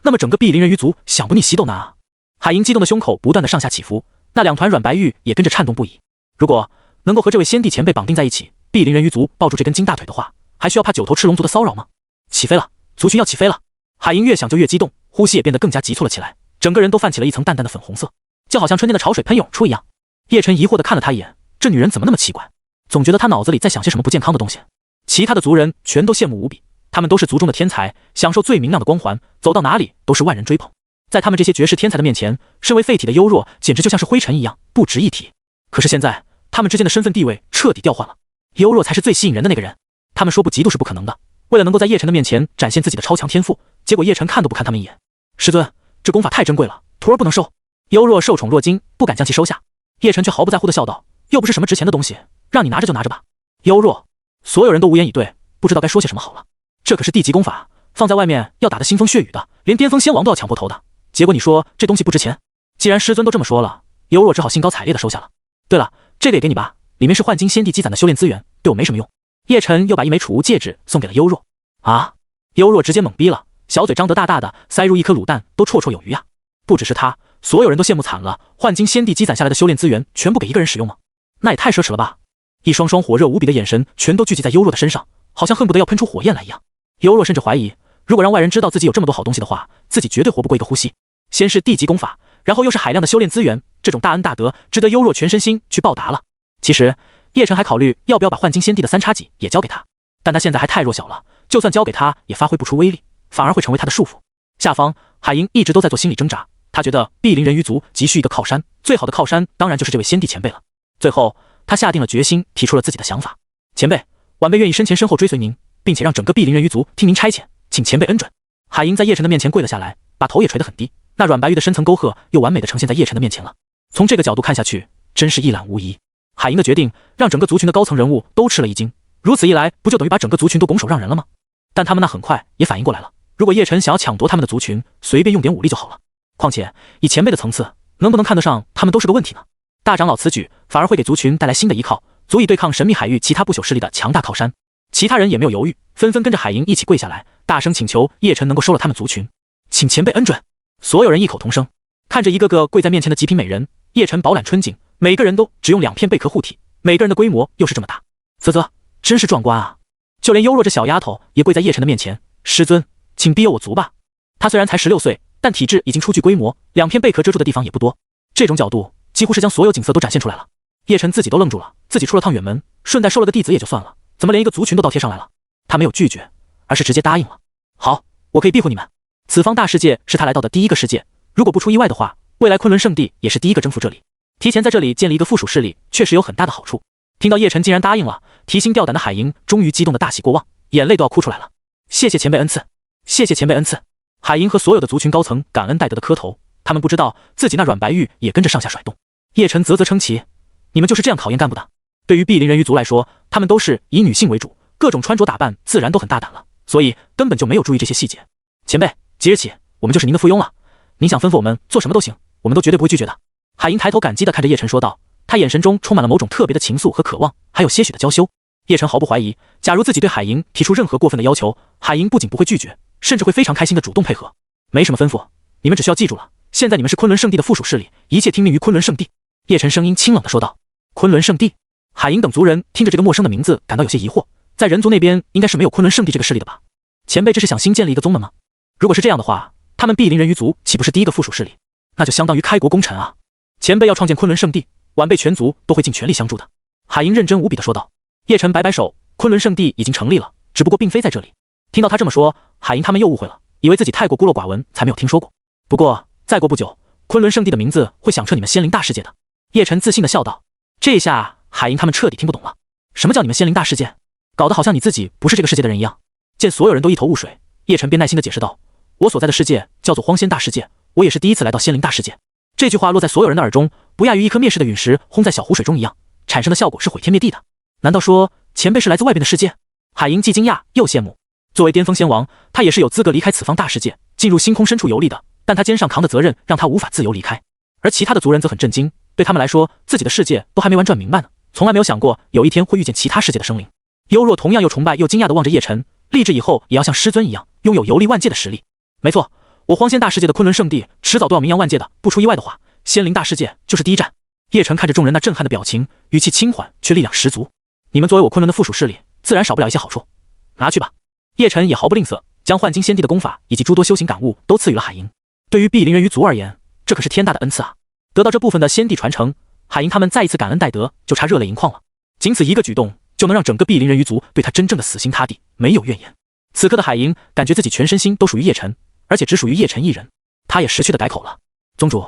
那么整个碧鳞人鱼族想不逆袭都难啊！海银激动的胸口不断的上下起伏，那2团软白玉也跟着颤动不已。如果能够和这位先帝前辈绑定在一起，碧鳞人鱼族抱住这根金大腿的话，还需要怕9头赤龙族的骚扰吗？起飞了，族群要起飞了！海银越想就越激动，呼吸也变得更加急促了起来，整个人都泛起了一层淡淡的粉红色，就好像春天的潮水喷涌出一样。叶晨疑惑地看了他一眼，这女人怎么那么奇怪，总觉得她脑子里在想些什么不健康的东西。其他的族人全都羡慕无比，他们都是族中的天才，享受最明亮的光环，走到哪里都是万人追捧。在他们这些绝世天才的面前，身为废体的幽若简直就像是灰尘一样，不值一提。可是现在，他们之间的身份地位彻底调换了，幽若才是最吸引人的那个人。他们说不嫉妒是不可能的，为了能够在叶晨的面前展现自己的超强天赋，结果叶晨看都不看他们一眼。师尊，这功法太珍贵了，徒儿不能收。幽若受宠若惊，不敢将其收下。叶晨却毫不在乎地笑道，又不是什么值钱的东西，让你拿着就拿着吧。幽若，所有人都无言以对，不知道该说些什么好了。这可是地级功法，放在外面要打得腥风血雨的，连巅峰仙王都要抢破头的。结果你说这东西不值钱，既然师尊都这么说了，幽若只好兴高采烈地收下了。对了，这个也给你吧，里面是幻境先帝积攒的修炼资源，对我没什么用。叶晨又把一枚储物戒指送给了幽若。啊！幽若直接懵逼了，小嘴张得大大的，塞入一颗卤蛋都绰绰有余啊！不只是他，所有人都羡慕惨了，幻境先帝积攒下来的修炼资源全部给一个人使用吗？那也太奢侈了吧！一双双火热无比的眼神全都聚集在幽若的身上，好像恨不得要喷出火焰来一样。幽若甚至怀疑，如果让外人知道自己有这么多好东西的话，自己绝对活不过一个呼吸。先是地级功法，然后又是海量的修炼资源，这种大恩大德值得幽若全身心去报答了。其实叶晨还考虑要不要把幻境先帝的3叉戟也交给他，但他现在还太弱小了，就算交给他也发挥不出威力，反而会成为他的束缚。下方海银一直都在做心理挣扎，他觉得碧鳞人鱼族急需一个靠山，最好的靠山当然就是这位先帝前辈了。最后他下定了决心，提出了自己的想法。前辈，晚辈愿意身前身后追随您，并且让整个碧鳞人鱼族听您差遣，请前辈恩准。海银在叶晨的面前跪了下来，把头也垂得很低，那软白玉的深层沟壑又完美的呈现在叶晨的面前了。从这个角度看下去，真是一览无遗。海银的决定让整个族群的高层人物都吃了一惊，如此一来，不就等于把整个族群都拱手让人了吗？但他们那很快也反应过来了，如果叶晨想要抢夺他们的族群，随便用点武力就好了。况且以前辈的层次，能不能看得上他们都是个问题呢？大长老此举反而会给族群带来新的依靠，足以对抗神秘海域其他不朽势力的强大靠山。其他人也没有犹豫，纷纷跟着海银一起跪下来，大声请求叶晨能够收了他们族群，请前辈恩准。所有人异口同声，看着一个个跪在面前的极品美人，叶晨饱览春景，每个人都只用2片贝壳护体，每个人的规模又是这么大，真是壮观啊！就连幽若这小丫头也跪在叶晨的面前，师尊，请庇佑我族吧。她虽然才16岁，但体质已经初具规模，2片贝壳遮住的地方也不多，这种角度几乎是将所有景色都展现出来了。叶晨自己都愣住了，自己出了趟远门，顺带收了个弟子也就算了，怎么连一个族群都倒贴上来了？他没有拒绝，而是直接答应了。好，我可以庇护你们。此方大世界是他来到的第一个世界，如果不出意外的话，未来昆仑圣地也是第一个征服这里。提前在这里建立一个附属势力，确实有很大的好处。听到叶晨竟然答应了，提心吊胆的海银终于激动的大喜过望，眼泪都要哭出来了。谢谢前辈恩赐，谢谢前辈恩赐。海银和所有的族群高层感恩戴德的磕头，他们不知道自己那软白玉也跟着上下甩动。叶晨啧啧称奇，你们就是这样考验干部的。对于碧鳞人鱼族来说，他们都是以女性为主，各种穿着打扮自然都很大胆了，所以根本就没有注意这些细节。前辈，即日起我们就是您的附庸了，您想吩咐我们做什么都行，我们都绝对不会拒绝的。海银抬头感激地看着叶晨说道，他眼神中充满了某种特别的情愫和渴望，还有些许的娇羞。叶晨毫不怀疑，假如自己对海银提出任何过分的要求，海银不仅不会拒绝，甚至会非常开心地主动配合。没什么吩咐，你们只需要记住了，现在你们是昆仑圣地的附属势力，一切听命于昆仑圣地。叶晨声音清冷地说道。昆仑圣地？海银等族人听着这个陌生的名字感到有些疑惑，在人族那边应该是没有昆仑圣地这个势力的吧？前辈这是想新建立一个宗门吗？如果是这样的话，他们碧鳞人鱼族岂不是第一个附属势力？那就相当于开国功臣啊！前辈要创建昆仑圣地，晚辈全族都会尽全力相助的。海银认真无比地说道。叶晨摆摆手，昆仑圣地已经成立了，只不过并非在这里。听到他这么说，海银他们又误会了，以为自己太过孤陋寡闻才没有听说过。不过再过不久，昆仑圣地的名字会响彻你们仙灵大世界的。叶晨自信地笑道。这下海银他们彻底听不懂了，什么叫你们仙灵大世界？搞得好像你自己不是这个世界的人一样。见所有人都一头雾水，叶晨便耐心地解释道，我所在的世界叫做荒仙大世界，我也是第一次来到仙灵大世界。这句话落在所有人的耳中，不亚于一颗灭世的陨石轰在小湖水中一样，产生的效果是毁天灭地的。难道说前辈是来自外边的世界？海银既惊讶又羡慕。作为巅峰仙王，他也是有资格离开此方大世界，进入星空深处游历的，但他肩上扛的责任让他无法自由离开。而其他的族人则很震惊，对他们来说，自己的世界都还没完转明白呢，从来没有想过有一天会遇见其他世界的生灵。幽若同样又崇拜又惊讶地望着叶晨，立志以后也要像师尊一样，拥有游历万界的实力。没错，我荒仙大世界的昆仑圣地，迟早都要名扬万界的，不出意外的话，仙灵大世界就是第一站。叶晨看着众人那震撼的表情，语气轻缓却力量十足。你们作为我昆仑的附属势力，自然少不了一些好处，拿去吧。叶晨也毫不吝啬，将幻金仙帝的功法以及诸多修行感悟都赐予了海银。对于碧鳞人鱼族而言，这可是天大的恩赐啊！得到这部分的仙帝传承，海银他们再一次感恩戴德，就差热泪盈眶了。仅此一个举动，就能让整个碧鳞人鱼族对他真正的死心塌地，没有怨言。此刻的海银感觉自己全身心都属于叶晨，而且只属于叶晨一人。他也识趣的改口了：“宗主，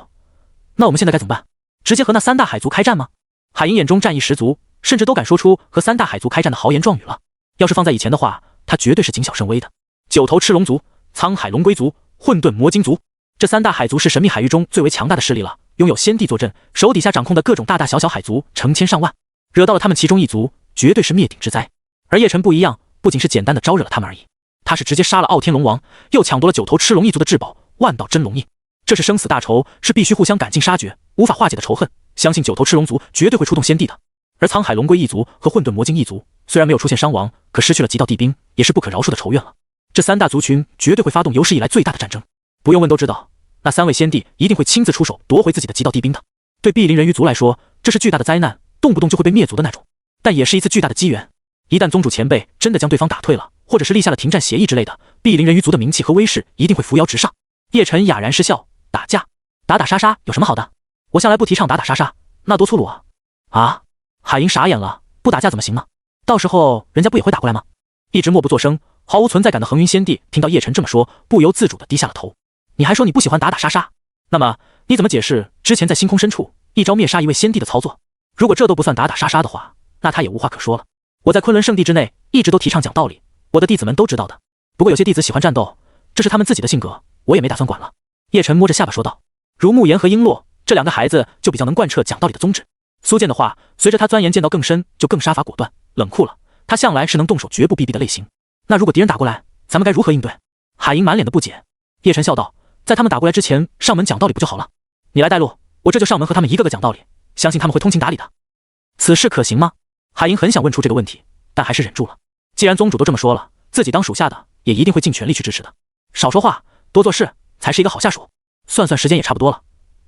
那我们现在该怎么办？直接和那三大海族开战吗？”海银眼中战意十足，甚至都敢说出和三大海族开战的豪言壮语了。要是放在以前的话，他绝对是谨小慎微的。九头赤龙族、沧海龙龟族、混沌魔晶族，这三大海族是神秘海域中最为强大的势力了，拥有仙帝坐镇，手底下掌控的各种大大小小海族成千上万，惹到了他们其中一族，绝对是灭顶之灾。而叶晨不一样，不仅是简单的招惹了他们而已，他是直接杀了傲天龙王，又抢夺了九头赤龙一族的至宝万道真龙印。这是生死大仇，是必须互相赶尽杀绝，无法化解的仇恨。相信九头赤龙族绝对会出动仙帝的。而沧海龙龟一族和混沌魔晶一族虽然没有出现伤亡，可失去了极道帝兵，也是不可饶恕的仇怨了。这三大族群绝对会发动有史以来最大的战争，不用问都知道，那三位仙帝一定会亲自出手夺回自己的极道帝兵的。对碧鳞人鱼族来说，这是巨大的灾难，动不动就会被灭族的那种，但也是一次巨大的机缘。一旦宗主前辈真的将对方打退了，或者是立下了停战协议之类的，碧鳞人鱼族的名气和威势一定会扶摇直上。叶晨哑然失笑，打架打打杀杀有什么好的？我向来不提倡打打杀杀，那多粗鲁啊！啊！海银傻眼了，不打架怎么行呢？到时候人家不也会打过来吗？一直默不作声、毫无存在感的恒云仙帝听到叶晨这么说，不由自主地低下了头。你还说你不喜欢打打杀杀，那么你怎么解释之前在星空深处一招灭杀一位仙帝的操作？如果这都不算打打杀杀的话，那他也无话可说了。我在昆仑圣地之内一直都提倡讲道理，我的弟子们都知道的。不过有些弟子喜欢战斗，这是他们自己的性格，我也没打算管了。叶晨摸着下巴说道。如慕言和璎珞这两个孩子就比较能贯彻讲道理的宗旨。苏剑的话，随着他钻研剑道更深，就更杀伐果断、冷酷了。他向来是能动手绝不避避的类型。那如果敌人打过来，咱们该如何应对？海银满脸的不解。叶晨笑道：“在他们打过来之前，上门讲道理不就好了？你来带路，我这就上门和他们一个个讲道理，相信他们会通情达理的。”此事可行吗？海银很想问出这个问题，但还是忍住了。既然宗主都这么说了，自己当属下的也一定会尽全力去支持的。少说话，多做事，才是一个好下属。算算时间也差不多了，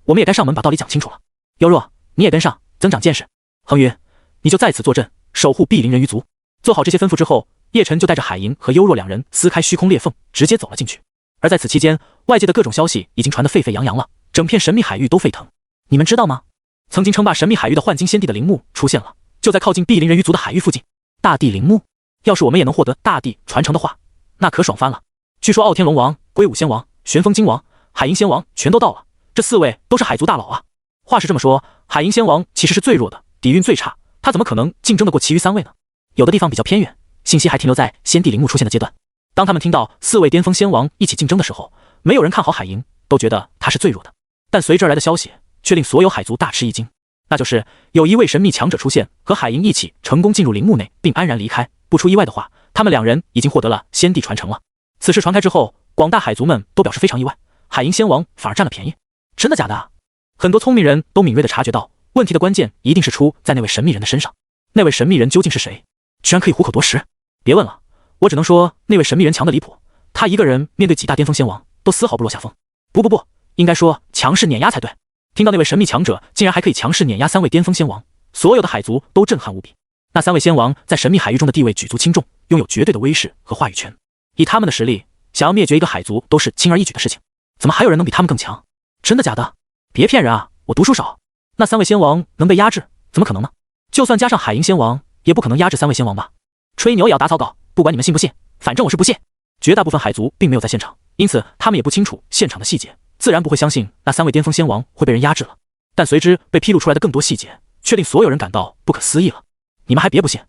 我们也该上门把道理讲清楚了。幽若，你也跟上，增长见识。恒云，你就在此坐镇，守护碧鳞人鱼族。做好这些吩咐之后，叶晨就带着海银和幽若两人撕开虚空裂缝，直接走了进去。而在此期间，外界的各种消息已经传得沸沸扬扬了，整片神秘海域都沸腾。你们知道吗？曾经称霸神秘海域的幻金仙帝的陵墓出现了，就在靠近碧鳞人鱼族的海域附近。大帝陵墓，要是我们也能获得大帝传承的话，那可爽翻了。据说傲天龙王、龟舞仙王、玄风金王、海银仙王全都到了，这4位都是海族大佬啊。话是这么说，海银仙王其实是最弱的，底蕴最差，他怎么可能竞争得过其余3位呢？有的地方比较偏远，信息还停留在仙帝陵墓出现的阶段。当他们听到4位巅峰仙王一起竞争的时候，没有人看好海银，都觉得他是最弱的。但随之而来的消息却令所有海族大吃一惊，那就是有一位神秘强者出现，和海银一起成功进入陵墓内，并安然离开。不出意外的话，他们2人已经获得了仙帝传承了。此事传开之后，广大海族们都表示非常意外，海银仙王反而占了便宜。真的假的？很多聪明人都敏锐地察觉到，问题的关键一定是出在那位神秘人的身上。那位神秘人究竟是谁？居然可以虎口夺食？别问了，我只能说那位神秘人强得离谱，他一个人面对几大巅峰仙王都丝毫不落下风。不，应该说强势碾压才对。听到那位神秘强者竟然还可以强势碾压3位巅峰仙王，所有的海族都震撼无比。那3位仙王在神秘海域中的地位举足轻重，拥有绝对的威势和话语权。以他们的实力，想要灭绝一个海族都是轻而易举的事情。怎么还有人能比他们更强？真的假的？别骗人啊，我读书少。那3位仙王能被压制，怎么可能呢？就算加上海银仙王，也不可能压制3位仙王吧？吹牛也要打草稿，不管你们信不信，反正我是不信。绝大部分海族并没有在现场，因此他们也不清楚现场的细节，自然不会相信那3位巅峰仙王会被人压制了。但随之被披露出来的更多细节，却令所有人感到不可思议了。你们还别不信，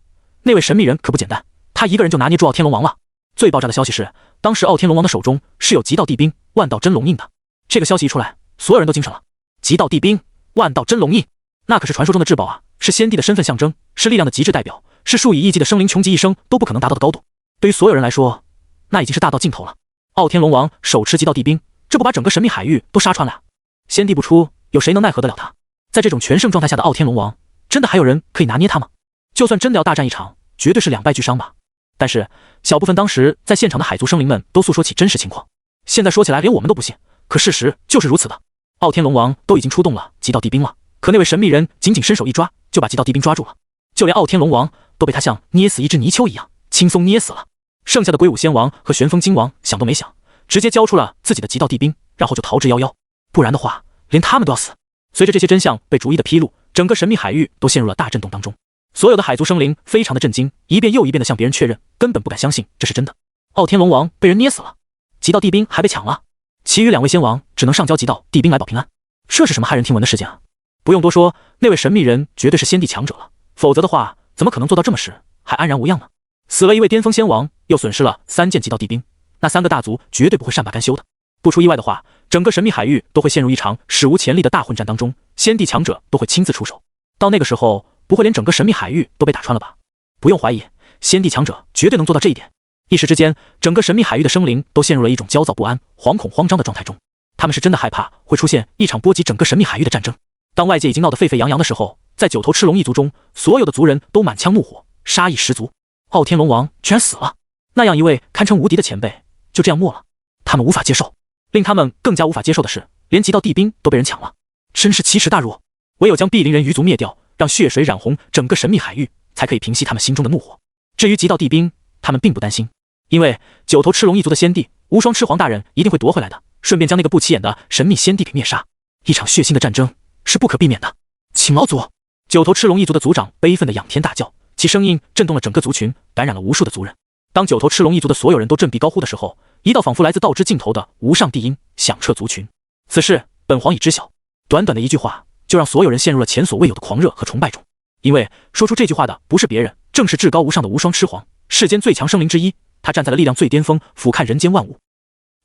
那位神秘人可不简单，他一个人就拿捏住傲天龙王了。最爆炸的消息是，当时傲天龙王的手中是有极道帝兵、万道真龙印的。这个消息一出来，所有人都精神了。极道帝兵、万道真龙印，那可是传说中的至宝啊，是先帝的身份象征，是力量的极致代表，是数以亿计的生灵穷极一生都不可能达到的高度。对于所有人来说，那已经是大道尽头了。傲天龙王手持极道帝兵，这不把整个神秘海域都杀穿了啊？先帝不出，有谁能奈何得了他？在这种全盛状态下的傲天龙王，真的还有人可以拿捏他吗？就算真的要大战一场，绝对是两败俱伤吧。但是小部分当时在现场的海族生灵们都诉说起真实情况，现在说起来连我们都不信，可事实就是如此的。傲天龙王都已经出动了极道帝兵了，可那位神秘人仅仅伸手一抓，就把极道帝兵抓住了，就连傲天龙王都被他像捏死一只泥鳅一样轻松捏死了。剩下的鬼舞仙王和旋风金王想都没想，直接交出了自己的极道帝兵，然后就逃之夭夭。不然的话，连他们都要死。随着这些真相被逐一的披露，整个神秘海域都陷入了大震动当中。所有的海族生灵非常的震惊，一遍又一遍的向别人确认，根本不敢相信这是真的。傲天龙王被人捏死了，极道帝兵还被抢了，其余两位仙王只能上交极道帝兵来保平安。这是什么骇人听闻的事件啊？不用多说，那位神秘人绝对是先帝强者了，否则的话怎么可能做到这么时还安然无恙呢？死了一位巅峰仙王，又损失了3件极道帝兵，那3个大族绝对不会善罢甘休的。不出意外的话，整个神秘海域都会陷入一场史无前例的大混战当中，先帝强者都会亲自出手。到那个时候，不会连整个神秘海域都被打穿了吧？不用怀疑，先帝强者绝对能做到这一点。一时之间，整个神秘海域的生灵都陷入了一种焦躁不安、惶恐慌张的状态中。他们是真的害怕会出现一场波及整个神秘海域的战争。当外界已经闹得沸沸扬扬的时候，在九头赤龙一族中，所有的族人都满腔怒火，杀意十足。傲天龙王居然死了，那样一位堪称无敌的前辈就这样没了，他们无法接受。令他们更加无法接受的是，连极道帝兵都被人抢了，真是奇耻大辱。唯有将碧鳞人鱼族灭掉，让血水染红整个神秘海域，才可以平息他们心中的怒火。至于极道帝兵，他们并不担心，因为九头赤龙一族的先帝无双狮皇大人一定会夺回来的，顺便将那个不起眼的神秘先帝给灭杀。一场血腥的战争是不可避免的。请老祖！九头赤龙一族的族长悲愤地仰天大叫，其声音震动了整个族群，感染了无数的族人。当九头赤龙一族的所有人都振臂高呼的时候，一道仿佛来自道之尽头的无上帝音响彻族群。此事本皇已知晓。短短的一句话，就让所有人陷入了前所未有的狂热和崇拜中。因为说出这句话的不是别人，正是至高无上的无双狮皇，世间最强生灵之一。他站在了力量最巅峰，俯瞰人间万物。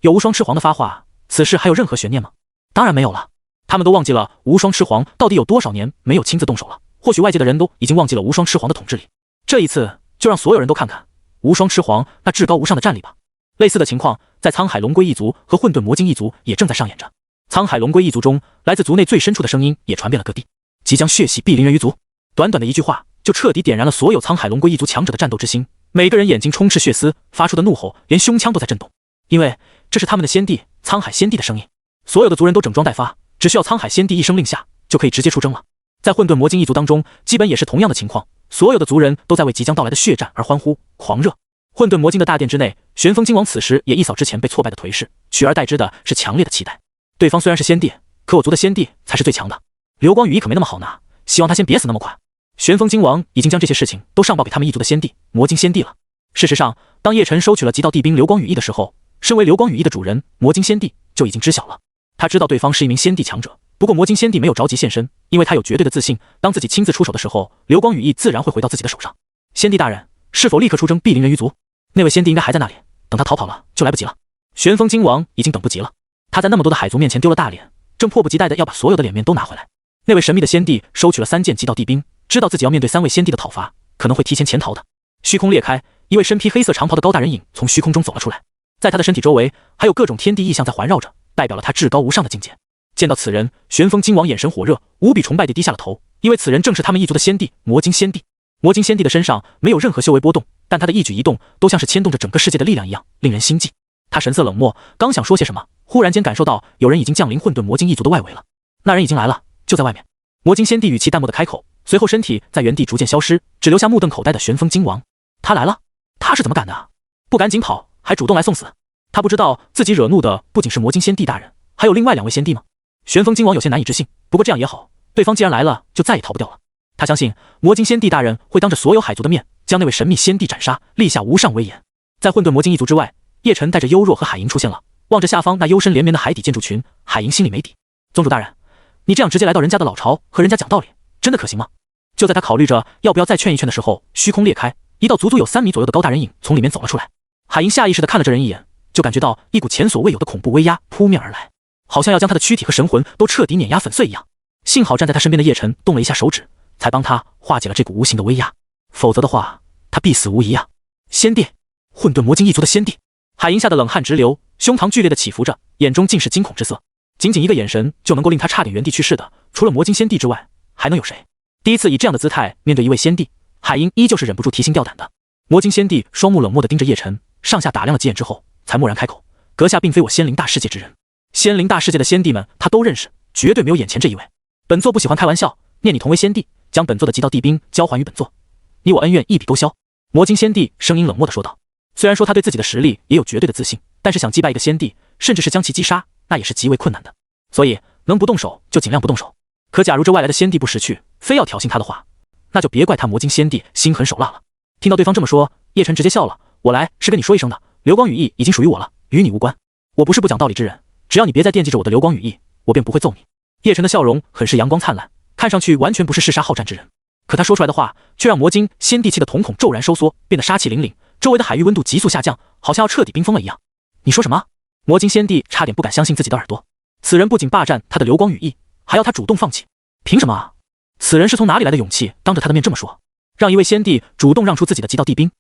有无双狮皇的发话，此事还有任何悬念吗？当然没有了。他们都忘记了无双狮皇到底有多少年没有亲自动手了，或许外界的人都已经忘记了无双狮皇的统治力。这一次就让所有人都看看无双狮皇那至高无上的战力吧。类似的情况在沧海龙龟一族和混沌魔晶一族也正在上演着。沧海龙龟一族中，来自族内最深处的声音也传遍了各地，即将血洗碧鳞人鱼族。短短的一句话，就彻底点燃了所有沧海龙龟一族强者的战斗之心。每个人眼睛充斥血丝，发出的怒吼连胸腔都在震动，因为这是他们的先帝沧海先帝的声音。所有的族人都整装待发，只需要沧海先帝一声令下，就可以直接出征了。在混沌魔晶一族当中，基本也是同样的情况，所有的族人都在为即将到来的血战而欢呼狂热。混沌魔晶的大殿之内，旋风金王此时也一扫之前被挫败的颓势，取而代之的是强烈的期待。对方虽然是先帝，可我族的先帝才是最强的。流光羽翼可没那么好拿，希望他先别死那么快。旋风金王已经将这些事情都上报给他们一族的先帝魔晶先帝了。事实上，当叶晨收取了极道帝兵流光羽翼的时候，身为流光羽翼的主人魔晶先帝就已经知晓了。他知道对方是一名先帝强者，不过魔晶先帝没有着急现身，因为他有绝对的自信，当自己亲自出手的时候，流光羽翼自然会回到自己的手上。先帝大人，是否立刻出征碧鳞人鱼族？那位先帝应该还在那里，等他逃跑了就来不及了。旋风金王已经等不及了，他在那么多的海族面前丢了大脸，正迫不及待的要把所有的脸面都拿回来。那位神秘的先帝收取了3件极道帝兵，知道自己要面对3位先帝的讨伐，可能会提前潜逃的。虚空裂开，一位身披黑色长袍的高大人影从虚空中走了出来，在他的身体周围还有各种天地异象在环绕着，代表了他至高无上的境界。见到此人，旋风金王眼神火热，无比崇拜地低下了头，因为此人正是他们一族的先帝魔晶先帝。魔晶先帝的身上没有任何修为波动，但他的一举一动都像是牵动着整个世界的力量一样，令人心悸。他神色冷漠，刚想说些什么，忽然间感受到有人已经降临混沌魔晶一族的外围了。那人已经来了，就在外面。魔晶先帝语气淡漠的开口，随后身体在原地逐渐消失，只留下目瞪口呆的旋风金王。他来了，他是怎么敢的啊？不赶紧跑，还主动来送死。他不知道自己惹怒的不仅是魔晶先帝大人，还有另外2位先帝吗？旋风金王有些难以置信，不过这样也好，对方既然来了，就再也逃不掉了。他相信魔晶先帝大人会当着所有海族的面将那位神秘先帝斩杀，立下无上威严。在混沌魔晶一族之外，叶晨带着幽若和海莹出现了，望着下方那幽深连绵的海底建筑群，海莹心里没底。宗主大人，你这样直接来到人家的老巢和人家讲道理，真的可行吗？就在他考虑着要不要再劝一劝的时候，虚空裂开，一道足足有3米左右的高大人影从里面走了出来。海银下意识地看了这人一眼，就感觉到一股前所未有的恐怖威压扑面而来，好像要将他的躯体和神魂都彻底碾压粉碎一样。幸好站在他身边的叶晨动了一下手指，才帮他化解了这股无形的威压，否则的话，他必死无疑啊！先帝，混沌魔晶一族的先帝！海银吓得冷汗直流，胸膛剧烈的起伏着，眼中尽是惊恐之色。仅仅一个眼神就能够令他差点原地去世的，除了魔晶先帝之外，还能有谁？第一次以这样的姿态面对一位先帝，海银依旧是忍不住提心吊胆的。魔晶先帝双目冷漠地盯着叶晨，上下打量了几眼之后，才蓦然开口：“阁下并非我仙灵大世界之人，仙灵大世界的先帝们他都认识，绝对没有眼前这一位。本座不喜欢开玩笑，念你同为先帝，将本座的极道帝兵交还于本座，你我恩怨一笔勾销。”魔晶先帝声音冷漠地说道。虽然说他对自己的实力也有绝对的自信，但是想击败一个先帝，甚至是将其击杀，那也是极为困难的。所以能不动手就尽量不动手。可假如这外来的先帝不识趣，非要挑衅他的话，那就别怪他魔晶先帝心狠手辣了。听到对方这么说，叶晨直接笑了：“我来是跟你说一声的，流光羽翼已经属于我了，与你无关。我不是不讲道理之人，只要你别再惦记着我的流光羽翼，我便不会揍你。”叶晨的笑容很是阳光灿烂，看上去完全不是嗜杀好战之人。可他说出来的话，却让魔晶先帝气的瞳孔骤然收缩，变得杀气凛凛，周围的海域温度急速下降，好像要彻底冰封了一样。你说什么？魔晶先帝差点不敢相信自己的耳朵。此人不仅霸占他的流光羽翼，还要他主动放弃，凭什么啊？此人是从哪里来的勇气，当着他的面这么说，让一位先帝主动让出自己的极道帝兵？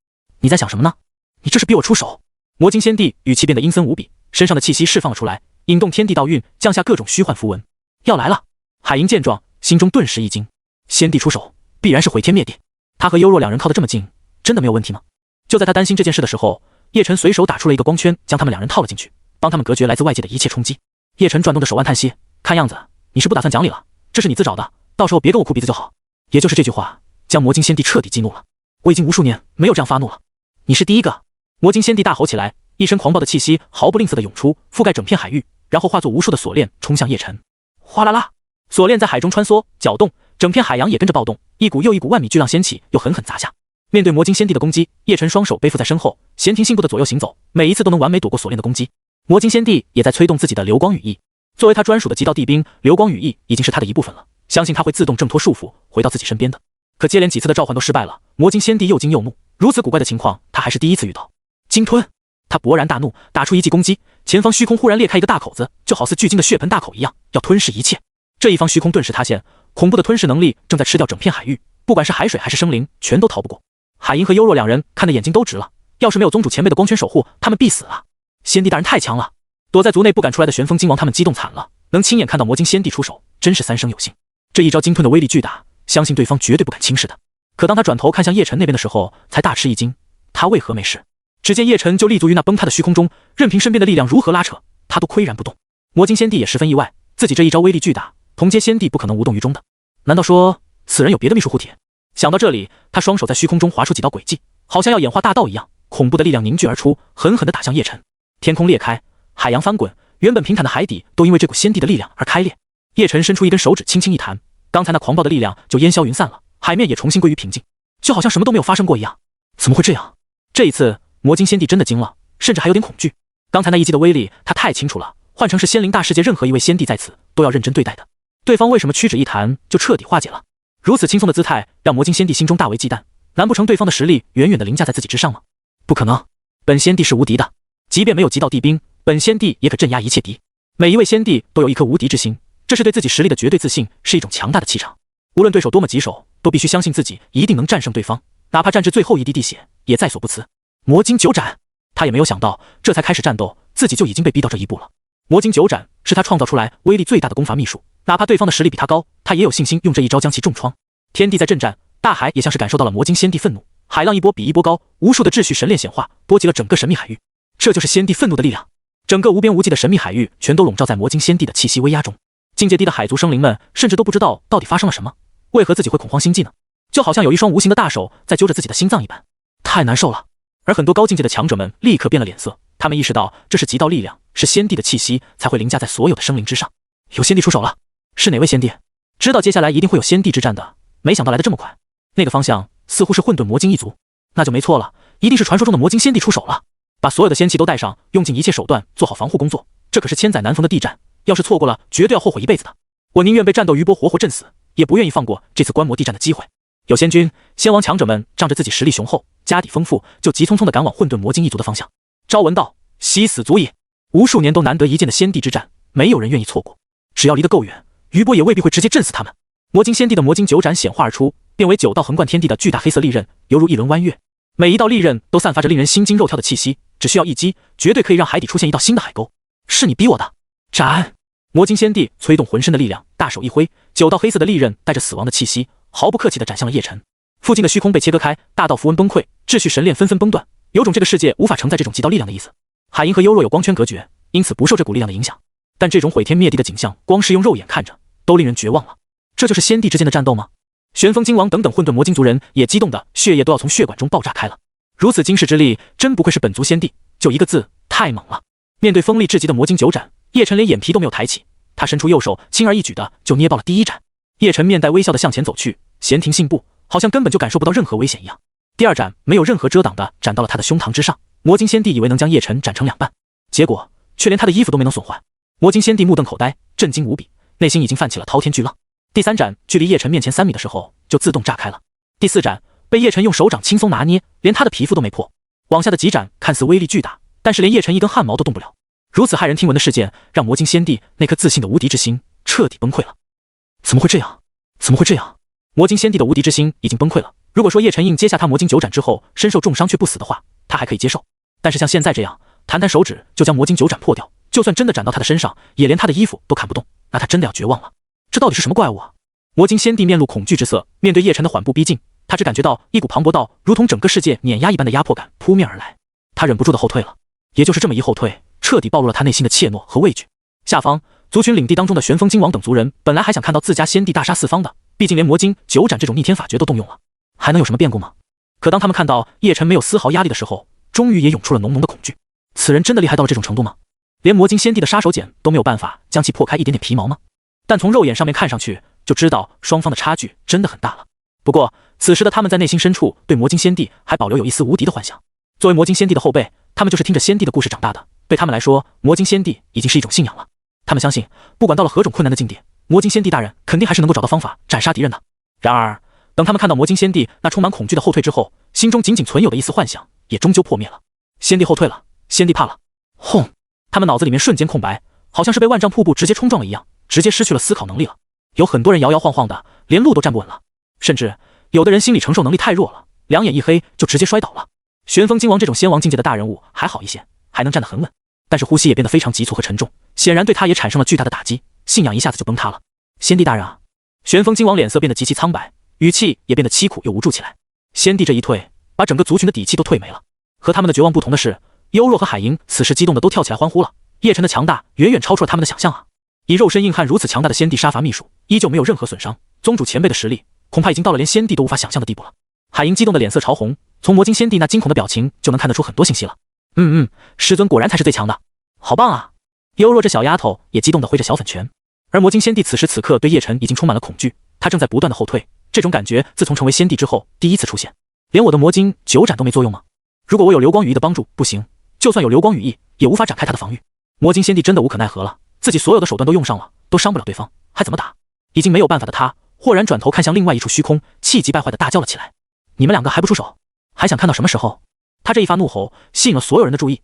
你在想什么呢？你这是逼我出手！魔晶先帝语气变得阴森无比，身上的气息释放了出来，引动天地道运，降下各种虚幻符文。要来了！海银见状，心中顿时一惊，先帝出手，必然是毁天灭地。他和幽若两人靠得这么近，真的没有问题吗？就在他担心这件事的时候，叶晨随手打出了一个光圈，将他们两人套了进去，帮他们隔绝来自外界的一切冲击。叶晨转动着手腕叹息，看样子你是不打算讲理了，这是你自找的，到时候别跟我哭鼻子就好。也就是这句话，将魔晶先帝彻底激怒了。我已经无数年没有这样发怒了，你是第一个！魔晶先帝大吼起来，一身狂暴的气息毫不吝啬地涌出，覆盖整片海域，然后化作无数的锁链冲向叶晨。哗啦啦，锁链在海中穿梭搅动，整片海洋也跟着暴动，一股又一股万米巨浪掀起，又狠狠砸下。面对魔晶先帝的攻击，叶晨双手背负在身后，闲庭信步的左右行走，每一次都能完美躲过锁链的攻击。魔晶先帝也在催动自己的流光羽翼，作为他专属的极道帝兵，流光羽翼已经是他的一部分了，相信他会自动挣脱束缚，回到自己身边的。可接连几次的召唤都失败了，魔晶先帝又惊又怒，如此古怪的情况他还是第一次遇到。鲸吞！他勃然大怒，打出一记攻击，前方虚空忽然裂开一个大口子，就好似巨鲸的血盆大口一样，要吞噬一切。这一方虚空顿时塌陷，恐怖的吞噬能力正在吃掉整片海域，不管是海水还是生灵，全都逃不过。海银和幽若两人看得眼睛都直了，要是没有宗主前辈的光圈守护，他们必死啊！先帝大人太强了，躲在族内不敢出来的玄风金王他们激动惨了，能亲眼看到魔晶先帝出手，真是三生有幸。这一招鲸吞的威力巨大，相信对方绝对不敢轻视的。可当他转头看向叶晨那边的时候，才大吃一惊，他为何没事？只见叶晨就立足于那崩塌的虚空中，任凭身边的力量如何拉扯，他都岿然不动。魔晶先帝也十分意外，自己这一招威力巨大，同阶先帝不可能无动于衷的。难道说此人有别的秘术护体？想到这里，他双手在虚空中划出几道轨迹，好像要演化大道一样，恐怖的力量凝聚而出，狠狠地打向叶晨。天空裂开，海洋翻滚，原本平坦的海底都因为这股先帝的力量而开裂。叶晨伸出一根手指轻轻一弹，刚才那狂暴的力量就烟消云散了，海面也重新归于平静，就好像什么都没有发生过一样。怎么会这样？这一次魔晶先帝真的惊了，甚至还有点恐惧。刚才那一击的威力他太清楚了，换成是仙灵大世界任何一位先帝在此都要认真对待的。对方为什么屈指一弹就彻底化解了？如此轻松的姿态让魔晶先帝心中大为忌惮，难不成对方的实力远远的凌驾在自己之上吗？不可能，本仙帝是无敌的，即便没有极道帝兵，本仙帝也可镇压一切敌。每一位先帝都有一颗无敌之心，这是对自己实力的绝对自信，是一种强大的气场。无论对手多么棘手，都必须相信自己一定能战胜对方，哪怕战至最后一滴滴血，也在所不辞。魔晶九斩，他也没有想到，这才开始战斗，自己就已经被逼到这一步了。魔晶九斩是他创造出来威力最大的攻伐秘术，哪怕对方的实力比他高，他也有信心用这一招将其重创。天地在震战，大海也像是感受到了魔晶先帝愤怒，海浪一波比一波高，无数的秩序神链显化，波及了整个神秘海域。这就是先帝愤怒的力量，整个无边无际的神秘海域全都笼罩在魔晶先帝的气息威压中。境界低的海族生灵们甚至都不知道到底发生了什么，为何自己会恐慌心悸呢？就好像有一双无形的大手在揪着自己的心脏一般，太难受了。而很多高境界的强者们立刻变了脸色，他们意识到这是极道力量，是先帝的气息才会凌驾在所有的生灵之上。有先帝出手了，是哪位先帝？知道接下来一定会有先帝之战的，没想到来得这么快。那个方向似乎是混沌魔晶一族，那就没错了，一定是传说中的魔晶先帝出手了。把所有的仙气都带上，用尽一切手段做好防护工作，这可是千载难逢的地战，要是错过了，绝对要后悔一辈子的。我宁愿被战斗余波活活震死，也不愿意放过这次观摩地战的机会。有仙君、仙王强者们仗着自己实力雄厚，家底丰富，就急匆匆地赶往混沌魔晶一族的方向。昭闻道：惜死足矣！无数年都难得一见的先帝之战，没有人愿意错过。只要离得够远，余波也未必会直接震死他们。魔晶先帝的魔晶九斩显化而出，变为9道横贯天地的巨大黑色利刃，犹如一轮弯月。每一道利刃都散发着令人心惊肉跳的气息，只需要一击，绝对可以让海底出现一道新的海沟。是你逼我的！斩！魔晶先帝催动浑身的力量，大手一挥，9道黑色的利刃带着死亡的气息，毫不客气地斩向了叶晨。附近的虚空被切割开，大道符文崩溃，秩序神链纷纷崩断，有种这个世界无法承载这种极道力量的意思。海银和幽若有光圈隔绝，因此不受这股力量的影响。但这种毁天灭地的景象，光是用肉眼看着都令人绝望了。这就是先帝之间的战斗吗？旋风金王等等混沌魔晶族人也激动的血液都要从血管中爆炸开了。如此惊世之力，真不愧是本族先帝，就一个字，太猛了。面对锋利至极的魔晶九斩，叶晨连眼皮都没有抬起，他伸出右手，轻而易举的就捏爆了第一斩。叶晨面带微笑的向前走去，闲庭信步，好像根本就感受不到任何危险一样。第二斩没有任何遮挡的斩到了他的胸膛之上，魔晶先帝以为能将叶晨斩成2半，结果却连他的衣服都没能损坏。魔晶先帝目瞪口呆，震惊无比，内心已经泛起了滔天巨浪。第3斩距离叶晨面前3米的时候就自动炸开了。第4斩被叶晨用手掌轻松拿捏，连他的皮肤都没破。往下的几斩看似威力巨大，但是连叶晨一根汗毛都动不了。如此骇人听闻的事件，让魔晶先帝那颗自信的无敌之心彻底崩溃了。怎么会这样？怎么会这样？魔晶先帝的无敌之心已经崩溃了。如果说叶晨硬接下他魔晶九斩之后身受重伤却不死的话，他还可以接受。但是像现在这样，弹弹手指就将魔晶九斩破掉，就算真的斩到他的身上，也连他的衣服都砍不动，那他真的要绝望了。这到底是什么怪物啊？魔晶先帝面露恐惧之色，面对叶晨的缓步逼近，他只感觉到一股磅礴到如同整个世界碾压一般的压迫感扑面而来，他忍不住的后退了。也就是这么一后退，彻底暴露了他内心的怯懦和畏惧。下方族群领地当中的旋风金王等族人本来还想看到自家先帝大杀四方的，毕竟连魔晶九斩这种逆天法诀都动用了，还能有什么变故吗？可当他们看到叶晨没有丝毫压力的时候，终于也涌出了浓浓的恐惧。此人真的厉害到了这种程度吗？连魔晶先帝的杀手锏都没有办法将其破开一点点皮毛吗？但从肉眼上面看上去，就知道双方的差距真的很大了。不过此时的他们在内心深处对魔晶先帝还保留有一丝无敌的幻想。作为魔晶先帝的后辈，他们就是听着先帝的故事长大的，对他们来说，魔晶先帝已经是一种信仰了。他们相信，不管到了何种困难的境地，魔晶先帝大人肯定还是能够找到方法斩杀敌人的。然而等他们看到魔晶先帝那充满恐惧的后退之后，心中仅仅存有的一丝幻想也终究破灭了。先帝后退了，先帝怕了。轰！他们脑子里面瞬间空白，好像是被万丈瀑布直接冲撞了一样，直接失去了思考能力了。有很多人摇摇晃晃的，连路都站不稳了，甚至有的人心理承受能力太弱了，两眼一黑就直接摔倒了。旋风金王这种仙王境界的大人物还好一些，还能站得很稳，但是呼吸也变得非常急促和沉重，显然对他也产生了巨大的打击，信仰一下子就崩塌了。先帝大人啊！旋风金王脸色变得极其苍白，语气也变得凄苦又无助起来。先帝这一退，把整个族群的底气都退没了。和他们的绝望不同的是，幽若和海银此时激动的都跳起来欢呼了。叶晨的强大远远超出了他们的想象啊！以肉身硬汉如此强大的先帝杀伐秘术，依旧没有任何损伤，宗主前辈的实力恐怕已经到了连先帝都无法想象的地步了。海银激动的脸色潮红，从魔晶先帝那惊恐的表情就能看得出很多信息了。师尊果然才是最强的，好棒啊！幽若这小丫头也激动的挥着小粉拳。而魔晶先帝此时此刻对叶晨已经充满了恐惧，他正在不断的后退，这种感觉自从成为先帝之后第一次出现。连我的魔晶九斩都没作用吗？如果我有流光羽翼的帮助，不行，就算有流光羽翼也无法展开他的防御。魔晶先帝真的无可奈何了，自己所有的手段都用上了，都伤不了对方，还怎么打？已经没有办法的他豁然转头看向另外一处虚空，气急败坏的大叫了起来：你们两个还不出手，还想看到什么时候？他这一发怒吼吸引了所有人的注意，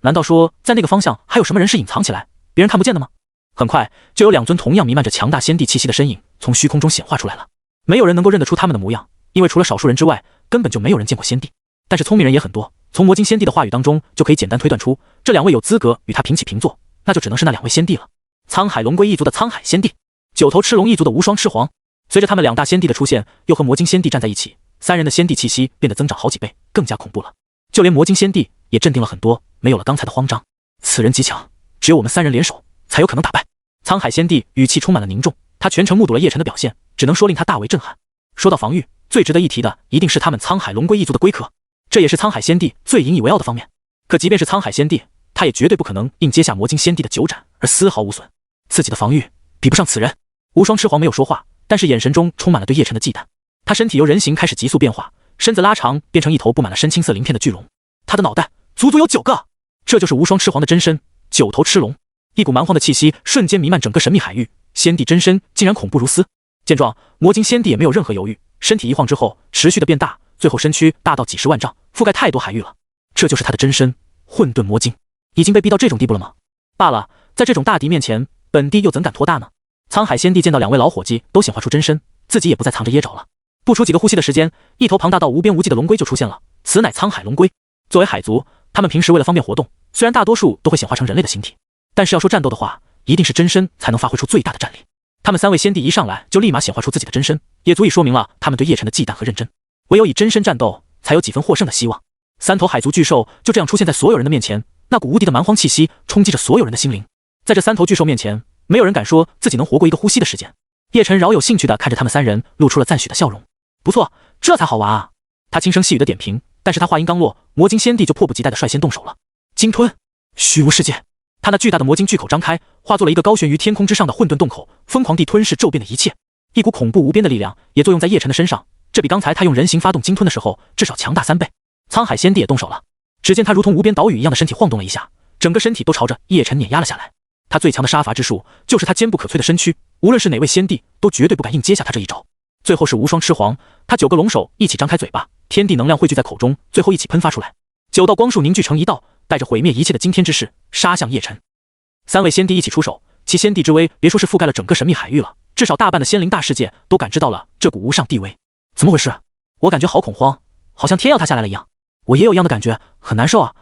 难道说在那个方向还有什么人是隐藏起来别人看不见的吗？很快就有2尊同样弥漫着强大先帝气息的身影从虚空中显化出来了。没有人能够认得出他们的模样，因为除了少数人之外，根本就没有人见过先帝。但是聪明人也很多，从魔晶先帝的话语当中就可以简单推断出，这2位有资格与他平起平坐，那就只能是那2位先帝了。沧海龙龟一族的沧海先帝，九头赤龙一族的无双赤皇。随着他们2大先帝的出现，又和魔晶先帝站在一起，3人的先帝气息变得增长好几倍，更加恐怖了。就连魔晶先帝也镇定了很多，没有了刚才的慌张。此人极强，只有我们3人联手才有可能打败。沧海先帝语气充满了凝重，他全程目睹了叶晨的表现，只能说令他大为震撼。说到防御，最值得一提的一定是他们沧海龙龟一族的龟壳，这也是沧海先帝最引以为傲的方面。可即便是沧海先帝，他也绝对不可能硬接下魔晶先帝的九斩而丝毫无损，自己的防御比不上此人。无双痴皇没有说话，但是眼神中充满了对叶晨的忌惮。他身体由人形开始急速变化，身子拉长变成一头布满了深青色鳞片的巨龙，他的脑袋足足有9个，这就是无双痴皇的真身9头赤龙。一股蛮荒的气息瞬间弥漫整个神秘海域，先帝真身竟然恐怖如斯。见状，魔晶先帝也没有任何犹豫，身体一晃之后持续的变大，最后身躯大到几10万丈，覆盖太多海域了。这就是他的真身混沌魔晶，已经被逼到这种地步了吗？罢了，在这种大敌面前，本帝又怎敢托大呢？沧海仙帝见到两位老伙计都显化出真身，自己也不再藏着掖着了。不出几个呼吸的时间，一头庞大到无边无际的龙龟就出现了。此乃沧海龙龟。作为海族，他们平时为了方便活动，虽然大多数都会显化成人类的形体，但是要说战斗的话，一定是真身才能发挥出最大的战力。他们三位仙帝一上来就立马显化出自己的真身，也足以说明了他们对叶晨的忌惮和认真。唯有以真身战斗，才有几分获胜的希望。三头海族巨兽就这样出现在所有人的面前，那股无敌的蛮荒气息冲击着所有人的心灵。在这三头巨兽面前，没有人敢说自己能活过一个呼吸的时间。叶晨饶有兴趣地看着他们三人，露出了赞许的笑容。不错，这才好玩啊！他轻声细语的点评，但是他话音刚落，魔晶仙帝就迫不及待地率先动手了。鲸吞，虚无世界。他那巨大的魔晶巨口张开，化作了一个高悬于天空之上的混沌洞口，疯狂地吞噬周边的一切。一股恐怖无边的力量也作用在叶晨的身上，这比刚才他用人形发动鲸吞的时候至少强大3倍。沧海仙帝也动手了，只见他如同无边岛屿一样的身体晃动了一下，整个身体都朝着叶晨碾压了下来。他最强的杀伐之术就是他坚不可摧的身躯，无论是哪位仙帝都绝对不敢硬接下他这一招。最后是无双痴皇，他9个龙首一起张开嘴巴，天地能量汇聚在口中，最后一起喷发出来，9道光束凝聚成一道，带着毁灭一切的惊天之势杀向叶晨。三位仙帝一起出手，其仙帝之威别说是覆盖了整个神秘海域了，至少大半的仙灵大世界都感知到了这股无上地威。怎么回事？我感觉好恐慌，好像天要塌下来了一样。我也有一样的感觉，很难受啊。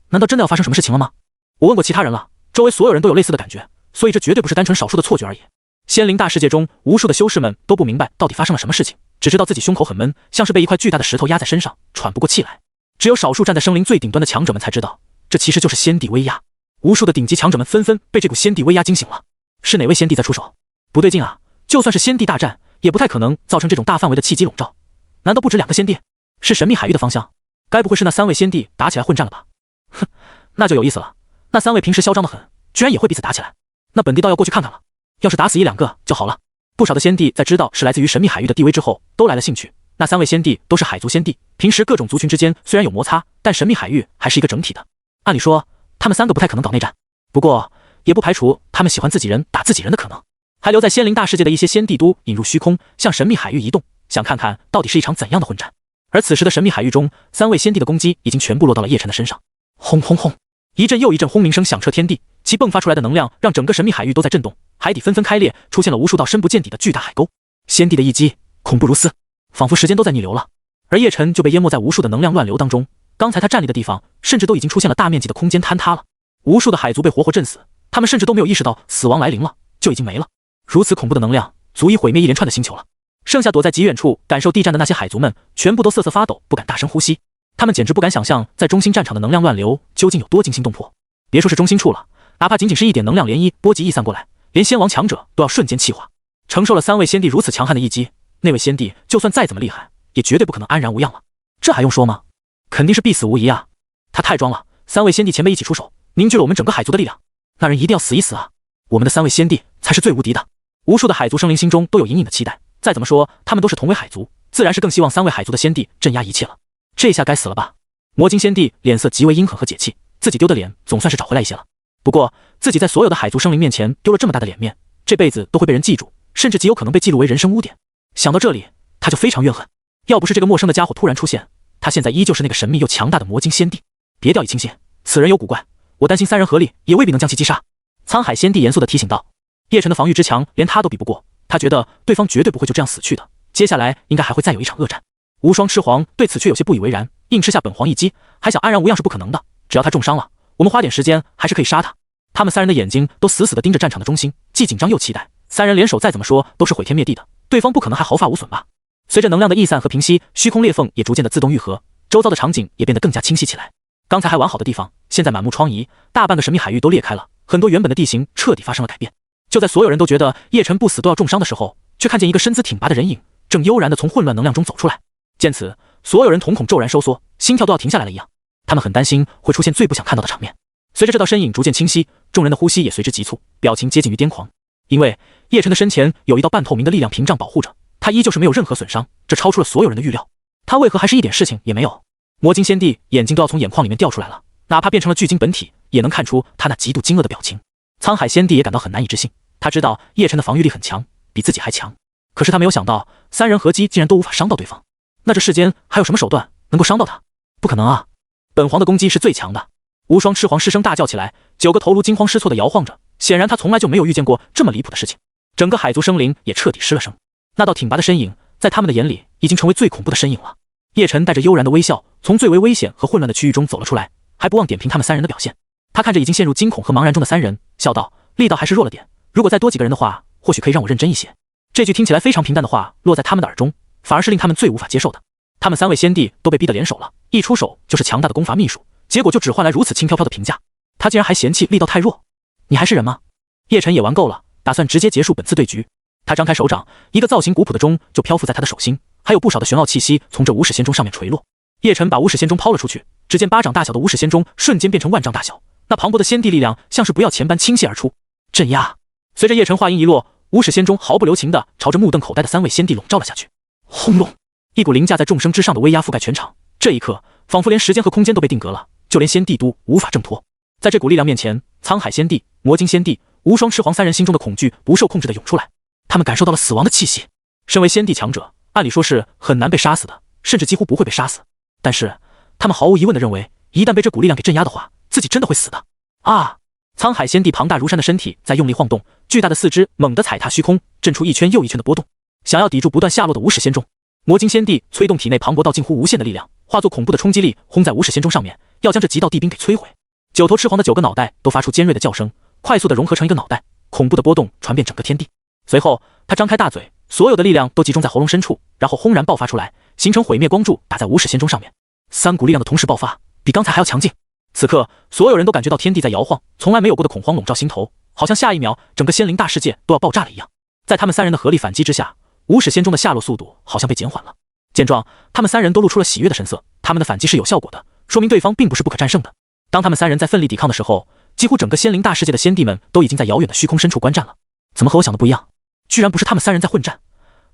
难道真的要发生什么事情了吗？我问过其他人了，周围所有人都有类似的感觉，所以这绝对不是单纯少数的错觉而已。仙灵大世界中，无数的修士们都不明白到底发生了什么事情，只知道自己胸口很闷，像是被一块巨大的石头压在身上，喘不过气来。只有少数站在生灵最顶端的强者们才知道，这其实就是仙帝威压。无数的顶级强者们纷纷被这股仙帝威压惊醒了。是哪位仙帝在出手？不对劲啊！就算是仙帝大战，也不太可能造成这种大范围的气机笼罩。难道不止2个仙帝？是神秘海域的方向？该不会是那3位仙帝打起来混战了吧？哼，那就有意思了。那3位平时嚣张的很，居然也会彼此打起来，那本帝倒要过去看看了。要是打死1、2个就好了。不少的仙帝在知道是来自于神秘海域的地威之后，都来了兴趣。那3位仙帝都是海族仙帝，平时各种族群之间虽然有摩擦，但神秘海域还是一个整体的。按理说，他们3个不太可能搞内战，不过也不排除他们喜欢自己人打自己人的可能。还留在仙灵大世界的一些仙帝都引入虚空，向神秘海域移动，想看看到底是一场怎样的混战。而此时的神秘海域中，3位仙帝的攻击已经全部落到了叶晨的身上。轰轰轰，一阵又一阵轰鸣声响彻天地，其迸发出来的能量让整个神秘海域都在震动，海底纷纷开裂，出现了无数道深不见底的巨大海沟。仙帝的一击恐怖如斯，仿佛时间都在逆流了。而叶晨就被淹没在无数的能量乱流当中，刚才他站立的地方甚至都已经出现了大面积的空间坍塌了。无数的海族被活活震死，他们甚至都没有意识到死亡来临了，就已经没了。如此恐怖的能量足以毁灭一连串的星球了。剩下躲在极远处感受地战的那些海族们全部都瑟瑟发抖，不敢大声呼吸。他们简直不敢想象在中心战场的能量乱流究竟有多惊心动魄。别说是中心处了，哪怕仅仅是一点能量涟漪波及溢散过来，连仙王强者都要瞬间气化。承受了3位仙帝如此强悍的一击，那位仙帝就算再怎么厉害，也绝对不可能安然无恙了。这还用说吗？肯定是必死无疑啊！他太装了，3位仙帝前辈一起出手，凝聚了我们整个海族的力量，那人一定要死一死啊！我们的3位仙帝才是最无敌的。无数的海族生灵心中都有隐隐的期待，再怎么说他们都是同为海族，自然是更希望3位海族的仙帝镇压一切了。这下该死了吧？魔晶仙帝脸色极为阴狠和解气，自己丢的脸总算是找回来一些了。不过自己在所有的海族生灵面前丢了这么大的脸面，这辈子都会被人记住，甚至极有可能被记录为人生污点。想到这里，他就非常怨恨。要不是这个陌生的家伙突然出现，他现在依旧是那个神秘又强大的魔晶仙帝。别掉以轻心，此人有古怪，我担心3人合力也未必能将其击杀。沧海仙帝严肃地提醒道。叶晨的防御之强连他都比不过，他觉得对方绝对不会就这样死去的，接下来应该还会再有一场恶战。无双痴皇对此却有些不以为然，硬吃下本皇一击，还想安然无恙是不可能的。只要他重伤了，我们花点时间还是可以杀他。他们3人的眼睛都死死地盯着战场的中心，既紧张又期待。3人联手再怎么说都是毁天灭地的，对方不可能还毫发无损吧？随着能量的溢散和平息，虚空裂缝也逐渐的自动愈合，周遭的场景也变得更加清晰起来。刚才还完好的地方，现在满目疮痍，大半个神秘海域都裂开了，很多原本的地形彻底发生了改变。就在所有人都觉得叶晨不死都要重伤的时候，却看见一个身姿挺拔的人影正悠然地从混乱能量中走出来。见此，所有人瞳孔骤然收缩，心跳都要停下来了一样。他们很担心会出现最不想看到的场面。随着这道身影逐渐清晰，众人的呼吸也随之急促，表情接近于癫狂。因为叶晨的身前有一道半透明的力量屏障保护着，他依旧是没有任何损伤，这超出了所有人的预料。他为何还是一点事情也没有？魔晶仙帝眼睛都要从眼眶里面掉出来了，哪怕变成了巨鲸本体，也能看出他那极度惊愕的表情。沧海仙帝也感到很难以置信，他知道叶晨的防御力很强，比自己还强，可是他没有想到3人合击竟然都无法伤到对方。那这世间还有什么手段能够伤到他？不可能啊！本皇的攻击是最强的，无双痴皇失声大叫起来，9个头颅惊慌失措地摇晃着，显然他从来就没有遇见过这么离谱的事情。整个海族生灵也彻底失了声。那道挺拔的身影，在他们的眼里已经成为最恐怖的身影了。叶晨带着悠然的微笑，从最为危险和混乱的区域中走了出来，还不忘点评他们3人的表现。他看着已经陷入惊恐和茫然中的3人，笑道：“力道还是弱了点，如果再多几个人的话，或许可以让我认真一些。”这句听起来非常平淡的话落在他们的耳中，反而是令他们最无法接受的。他们3位先帝都被逼得联手了，一出手就是强大的功法秘术，结果就只换来如此轻飘飘的评价。他竟然还嫌弃力道太弱，你还是人吗？叶晨也玩够了，打算直接结束本次对局。他张开手掌，一个造型古朴的钟就漂浮在他的手心，还有不少的玄奥气息从这无始仙钟上面垂落。叶晨把无始仙钟抛了出去，只见巴掌大小的无始仙钟瞬间变成万丈大小，那磅礴的仙帝力量像是不要钱般倾泻而出。镇压！随着叶晨话音一落，无始仙钟毫不留情地朝着目瞪口呆的3位先帝笼罩了下去。轰隆！一股凌驾在众生之上的威压覆盖全场，这一刻仿佛连时间和空间都被定格了，就连先帝都无法挣脱。在这股力量面前，沧海先帝、魔晶先帝、无双痴皇3人心中的恐惧不受控制地涌出来，他们感受到了死亡的气息。身为先帝强者，按理说是很难被杀死的，甚至几乎不会被杀死，但是他们毫无疑问地认为，一旦被这股力量给镇压的话，自己真的会死的。啊！沧海先帝庞大如山的身体在用力晃动，巨大的四肢猛地踩踏虚空，震出一圈又一圈的波动，想要抵住不断下落的无始仙钟。魔晶先帝催动体内磅礴到近乎无限的力量，化作恐怖的冲击力轰在无始仙钟上面，要将这极道地兵给摧毁。9头痴皇的9个脑袋都发出尖锐的叫声，快速地融合成一个脑袋，恐怖的波动传遍整个天地。随后他张开大嘴，所有的力量都集中在喉咙深处，然后轰然爆发出来，形成毁灭光柱打在无始仙钟上面。3股力量的同时爆发，比刚才还要强劲。此刻所有人都感觉到天地在摇晃，从来没有过的恐慌笼罩心头，好像下一秒整个仙灵大世界都要爆炸了一样。在他们3人的合力反击之下，无始仙钟的下落速度好像被减缓了。见状，他们3人都露出了喜悦的神色，他们的反击是有效果的，说明对方并不是不可战胜的。当他们3人在奋力抵抗的时候，几乎整个仙灵大世界的先帝们都已经在遥远的虚空深处观战了。怎么和我想的不一样？居然不是他们3人在混战，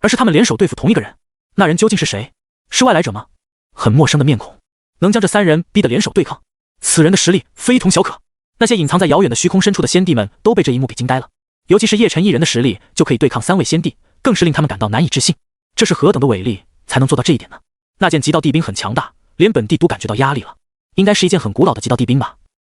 而是他们联手对付同一个人。那人究竟是谁？是外来者吗？很陌生的面孔，能将这3人逼得联手对抗，此人的实力非同小可。那些隐藏在遥远的虚空深处的先帝们都被这一幕给惊呆了，尤其是叶晨一人的实力就可以对抗3位先帝，更是令他们感到难以置信。这是何等的伟力才能做到这一点呢？那件极道地兵很强大，连本帝都感觉到压力了。应该是一件很古老的极道地兵吧，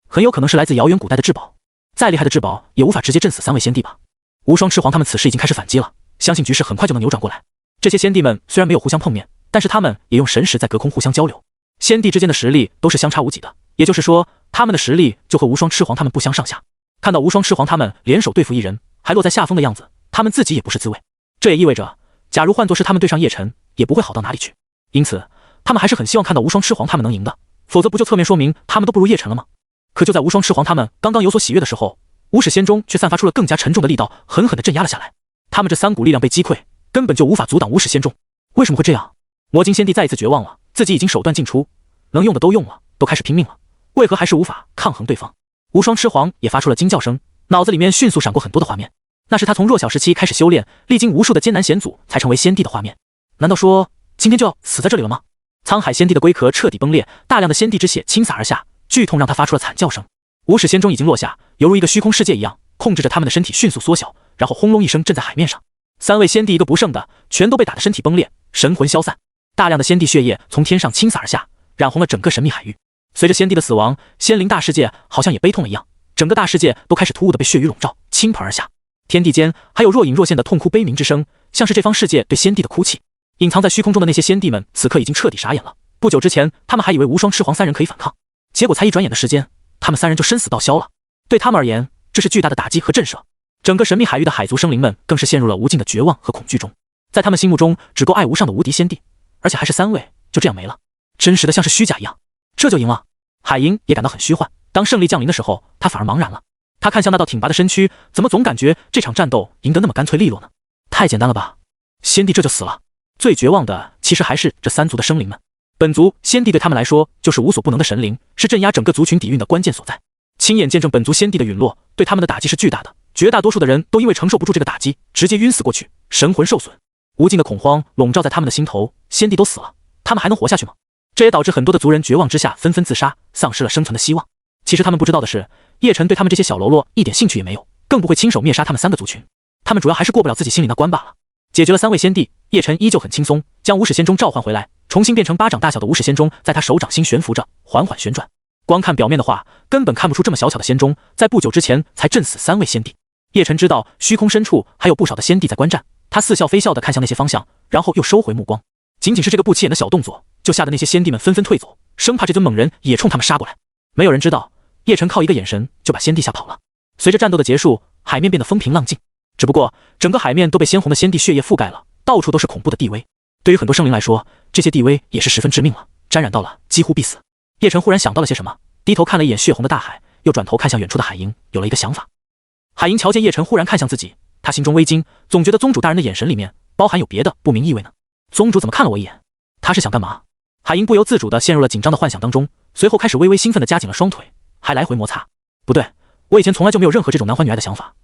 很有可能是来自遥远古代的至宝，再厉害的至宝也无法直接震死3位先帝吧。无双痴皇他们此时已经开始反击了，相信局势很快就能扭转过来。这些先帝们虽然没有互相碰面，但是他们也用神识在隔空互相交流，先帝之间的实力都是相差无几的，也就是说他们的实力就和无双痴皇他们不相上下。看到无双痴皇他们联手对付一人还落在下风的样子，他们自己也不是滋味。这也意味着假如换作是他们对上叶晨，也不会好到哪里去。因此他们还是很希望看到无双痴皇他们能赢的，否则不就侧面说明他们都不如叶晨了吗？可就在无双痴皇他们刚刚有所喜悦的时候，无始仙钟却散发出了更加沉重的力道，狠狠地镇压了下来。他们这3股力量被击溃，根本就无法阻挡无始仙钟。为什么会这样？魔晶先帝再一次绝望了，自己已经手段尽出，能用的都用了，都开始拼命了，为何还是无法抗衡对方？无双痴皇也发出了惊叫声，脑子里面迅速闪过很多的画面，那是他从弱小时期开始修炼，历经无数的艰难险阻才成为先帝的画面。难道说今天就要死在这里了吗？沧海先帝的龟壳彻底崩裂，大量的先帝之血倾洒而下，剧痛让他发出了惨叫声。无始仙钟已经落下，犹如一个虚空世界一样，控制着他们的身体迅速缩小，然后轰隆一声震在海面上。3位先帝一个不剩的全都被打得身体崩裂，神魂消散，大量的先帝血液从天上倾洒而下，染红了整个神秘海域。随着先帝的死亡，仙灵大世界好像也悲痛了一样，整个大世界都开始突兀的被血雨笼罩，倾盆而下。天地间还有若隐若现的痛哭悲鸣之声，像是这方世界对先帝的哭泣。隐藏在虚空中的那些先帝们此刻已经彻底傻眼了。不久之前他们还以为无双痴皇3人可以反抗，结果才一转眼的时间，他们3人就生死道消了。对他们而言，这是巨大的打击和震慑。整个神秘海域的海族生灵们更是陷入了无尽的绝望和恐惧中。在他们心目中只够爱无上的无敌先帝，而且还是3位，就这样没了，真实的像是虚假一样。这就赢了？海鹰也感到很虚幻，当胜利降临的时候，他反而茫然了。他看向那道挺拔的身躯，怎么总感觉这场战斗赢得那么干脆利落呢？太简单了吧，先帝这就死了。最绝望的其实还是这3族的生灵们。本族先帝对他们来说就是无所不能的神灵，是镇压整个族群底蕴的关键所在。亲眼见证本族先帝的陨落，对他们的打击是巨大的，绝大多数的人都因为承受不住这个打击，直接晕死过去，神魂受损。无尽的恐慌笼罩在他们的心头，先帝都死了，他们还能活下去吗？这也导致很多的族人绝望之下纷纷自杀，丧失了生存的希望。其实他们不知道的是，叶晨对他们这些小喽啰一点兴趣也没有，更不会亲手灭杀他们3个族群。他们主要还是过不了自己心里那关罢了。解决了3位先帝，叶晨依旧很轻松，将无始仙钟召唤回来，重新变成巴掌大小的无始仙钟在他手掌心悬浮着，缓缓旋转。光看表面的话，根本看不出这么小巧的仙钟在不久之前才震死3位仙帝。叶晨知道虚空深处还有不少的仙帝在观战，他似笑非笑地看向那些方向，然后又收回目光。仅仅是这个不起眼的小动作，就吓得那些仙帝们纷纷退走，生怕这尊猛人也冲他们杀过来。没有人知道，叶晨靠一个眼神就把仙帝吓跑了。随着战斗的结束，海面变得风平浪静，只不过整个海面都被鲜红的仙帝血液覆盖了，到处都是恐怖的地威。对于很多生灵来说，这些地威也是十分致命了，沾染到了几乎必死。叶晨忽然想到了些什么，低头看了一眼血红的大海，又转头看向远处的海鹰，有了一个想法。海鹰瞧见叶晨忽然看向自己，他心中微惊，总觉得宗主大人的眼神里面包含有别的不明意味呢。宗主怎么看了我一眼？他是想干嘛？海鹰不由自主地陷入了紧张的幻想当中，随后开始微微兴奋地夹紧了双腿，还来回摩擦。不对，我以前从来就没有任何这种男欢女爱的想法，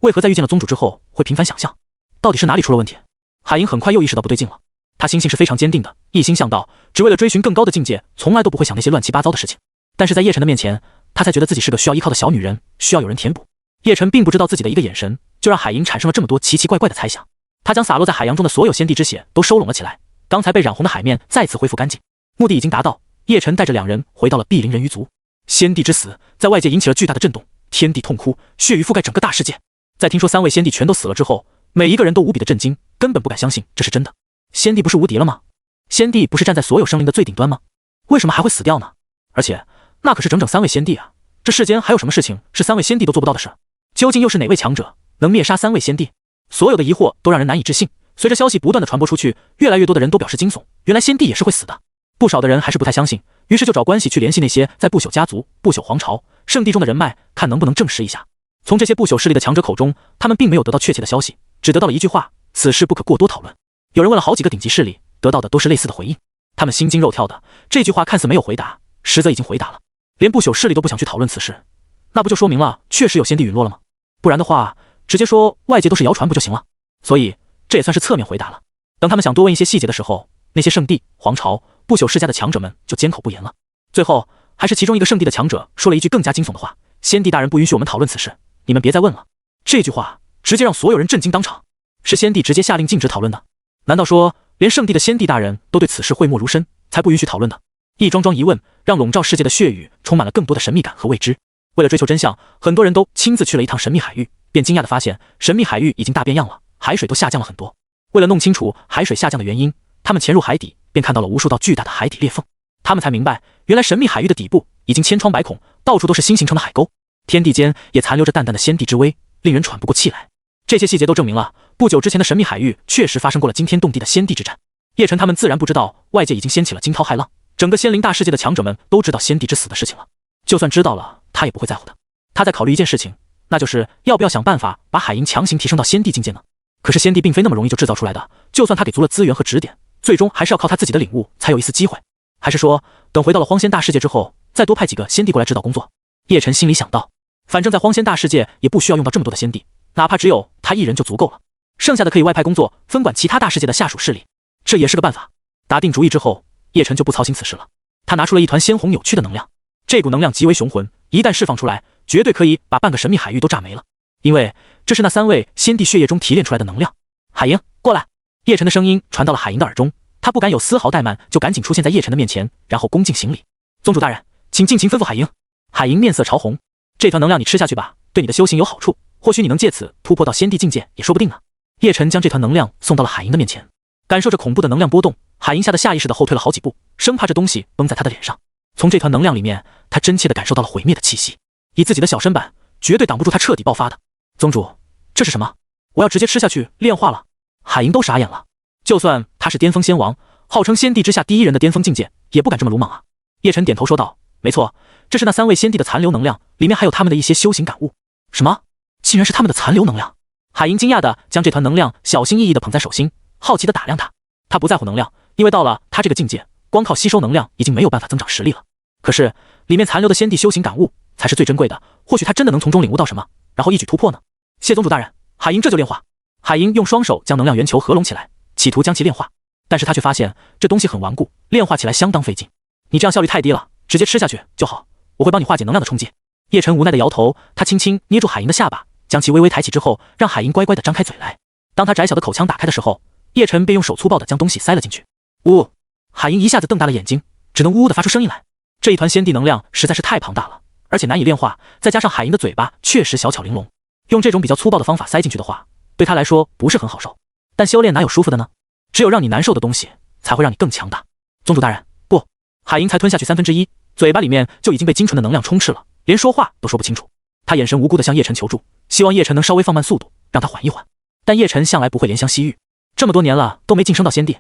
为何在遇见了宗主之后会频繁想象？到底是哪里出了问题？海鹰很快又意识到不对劲了。他心性是非常坚定的，一心向道，只为了追寻更高的境界，从来都不会想那些乱七八糟的事情。但是在叶晨的面前，他才觉得自己是个需要依靠的小女人，需要有人填补。叶晨并不知道自己的一个眼神，就让海鹰产生了这么多奇奇怪怪的猜想。他将洒落在海洋中的所有仙帝之血都收拢了起来，刚才被染红的海面再次恢复干净。目的已经达到，叶晨带着2人回到了碧鳞人鱼族。仙帝之死在外界引起了巨大的震动，天地痛哭，血雨覆盖整个大世界。在听说3位仙帝全都死了之后，每一个人都无比的震惊，根本不敢相信这是真的。仙帝不是无敌了吗？仙帝不是站在所有生灵的最顶端吗？为什么还会死掉呢？而且那可是整整3位仙帝啊！这世间还有什么事情是3位仙帝都做不到的事？究竟又是哪位强者能灭杀3位仙帝？所有的疑惑都让人难以置信。随着消息不断的传播出去，越来越多的人都表示惊悚，原来仙帝也是会死的。不少的人还是不太相信，于是就找关系去联系那些在不朽家族、不朽皇朝、圣地中的人脉，看能不能证实一下。从这些不朽势力的强者口中，他们并没有得到确切的消息，只得到了一句话：此事不可过多讨论。有人问了好几个顶级势力，得到的都是类似的回应。他们心惊肉跳的，这句话看似没有回答，实则已经回答了。连不朽势力都不想去讨论此事，那不就说明了确实有仙帝陨落了吗？不然的话，直接说外界都是谣传不就行了？所以这也算是侧面回答了。等他们想多问一些细节的时候，那些圣地、皇朝、不朽世家的强者们就缄口不言了。最后还是其中一个圣地的强者说了一句更加惊悚的话：仙帝大人不允许我们讨论此事，你们别再问了。这句话直接让所有人震惊当场。是仙帝直接下令禁止讨论的？难道说连圣地的仙帝大人都对此事讳莫如深，才不允许讨论的？一桩桩疑问让笼罩世界的血雨充满了更多的神秘感和未知。为了追求真相，很多人都亲自去了一趟神秘海域，便惊讶地发现神秘海域已经大变样了，海水都下降了很多。为了弄清楚海水下降的原因，他们潜入海底，便看到了无数道巨大的海底裂缝。他们才明白，原来神秘海域的底部已经千疮百孔，到处都是新形成的海沟，天地间也残留着淡淡的仙帝之威，令人喘不过气来。这些细节都证明了，不久之前的神秘海域确实发生过了惊天动地的仙帝之战。叶晨他们自然不知道，外界已经掀起了惊涛骇浪，整个仙灵大世界的强者们都知道仙帝之死的事情了。就算知道了，他也不会在乎的。他在考虑一件事情，那就是要不要想办法把海鹰强行提升到仙帝境界呢？可是仙帝并非那么容易就制造出来的，就算他给足了资源和指点，最终还是要靠他自己的领悟才有一丝机会。还是说，等回到了荒仙大世界之后，再多派几个仙帝过来指导工作？叶晨心里想到，反正在荒仙大世界也不需要用到这么多的仙帝，哪怕只有他一人就足够了，剩下的可以外派工作，分管其他大世界的下属势力，这也是个办法。打定主意之后，叶晨就不操心此事了。他拿出了一团鲜红扭曲的能量，这股能量极为雄浑，一旦释放出来，绝对可以把半个神秘海域都炸没了。因为这是那3位仙帝血液中提炼出来的能量。海鹰，过来！叶晨的声音传到了海鹰的耳中，他不敢有丝毫怠慢，就赶紧出现在叶晨的面前，然后恭敬行礼。宗主大人，请尽情吩咐海鹰。海鹰面色潮红，这团能量你吃下去吧，对你的修行有好处，或许你能借此突破到仙帝境界也说不定呢。叶晨将这团能量送到了海鹰的面前，感受着恐怖的能量波动，海鹰吓得下意识地后退了好几步，生怕这东西崩在他的脸上。从这团能量里面，他真切地感受到了毁灭的气息，以自己的小身板，绝对挡不住他彻底爆发的。宗主，这是什么？我要直接吃下去炼化了。海鹰都傻眼了，就算他是巅峰仙王，号称仙帝之下第一人的巅峰境界，也不敢这么鲁莽啊。叶晨点头说道，没错，这是那3位仙帝的残留能量，里面还有他们的一些修行感悟。什么？竟然是他们的残留能量？海鹰惊讶地将这团能量小心翼翼地捧在手心，好奇地打量它。他不在乎能量，因为到了他这个境界，光靠吸收能量已经没有办法增长实力了。可是里面残留的仙帝修行感悟才是最珍贵的，或许他真的能从中领悟到什么，然后一举突破呢？谢宗主大人，海鹰这就炼化。海鹰用双手将能量圆球合拢起来，企图将其炼化，但是他却发现这东西很顽固，炼化起来相当费劲。你这样效率太低了，直接吃下去就好，我会帮你化解能量的冲击。叶晨无奈地摇头，他轻轻捏住海鹰的下巴，将其微微抬起之后，让海鹰乖乖地张开嘴来。当他窄小的口腔打开的时候，叶晨便用手粗暴地将东西塞了进去。呜！海鹰一下子瞪大了眼睛，只能呜呜地发出声音来。这一团仙帝能量实在是太庞大了，而且难以炼化，再加上海银的嘴巴确实小巧玲珑，用这种比较粗暴的方法塞进去的话，对他来说不是很好受。但修炼哪有舒服的呢？只有让你难受的东西才会让你更强大。宗主大人，不，海银才吞下去1/3，嘴巴里面就已经被精纯的能量充斥了，连说话都说不清楚。他眼神无辜地向叶晨求助，希望叶晨能稍微放慢速度，让他缓一缓。但叶晨向来不会怜香惜玉，这么多年了都没晋升到仙帝，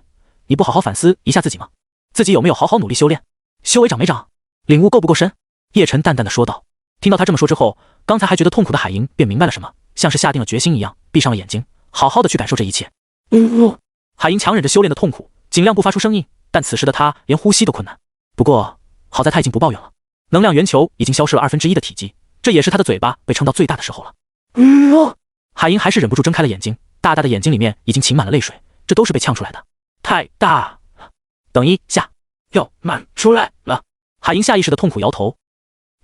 你不好好反思一下自己吗？自己有没有好好努力修炼？修为长没长？领悟够不够深？叶晨淡淡的说道。听到他这么说之后，刚才还觉得痛苦的海银便明白了什么，像是下定了决心一样，闭上了眼睛，好好的去感受这一切。海银强忍着修炼的痛苦，尽量不发出声音，但此时的他连呼吸都困难。不过好在他已经不抱怨了，能量圆球已经消失了1/2的体积，这也是他的嘴巴被撑到最大的时候了。海银还是忍不住睁开了眼睛，大大的眼睛里面已经噙满了泪水，这都是被呛出来的，太大了。等一下，要满出来了。海银下意识的痛苦摇头，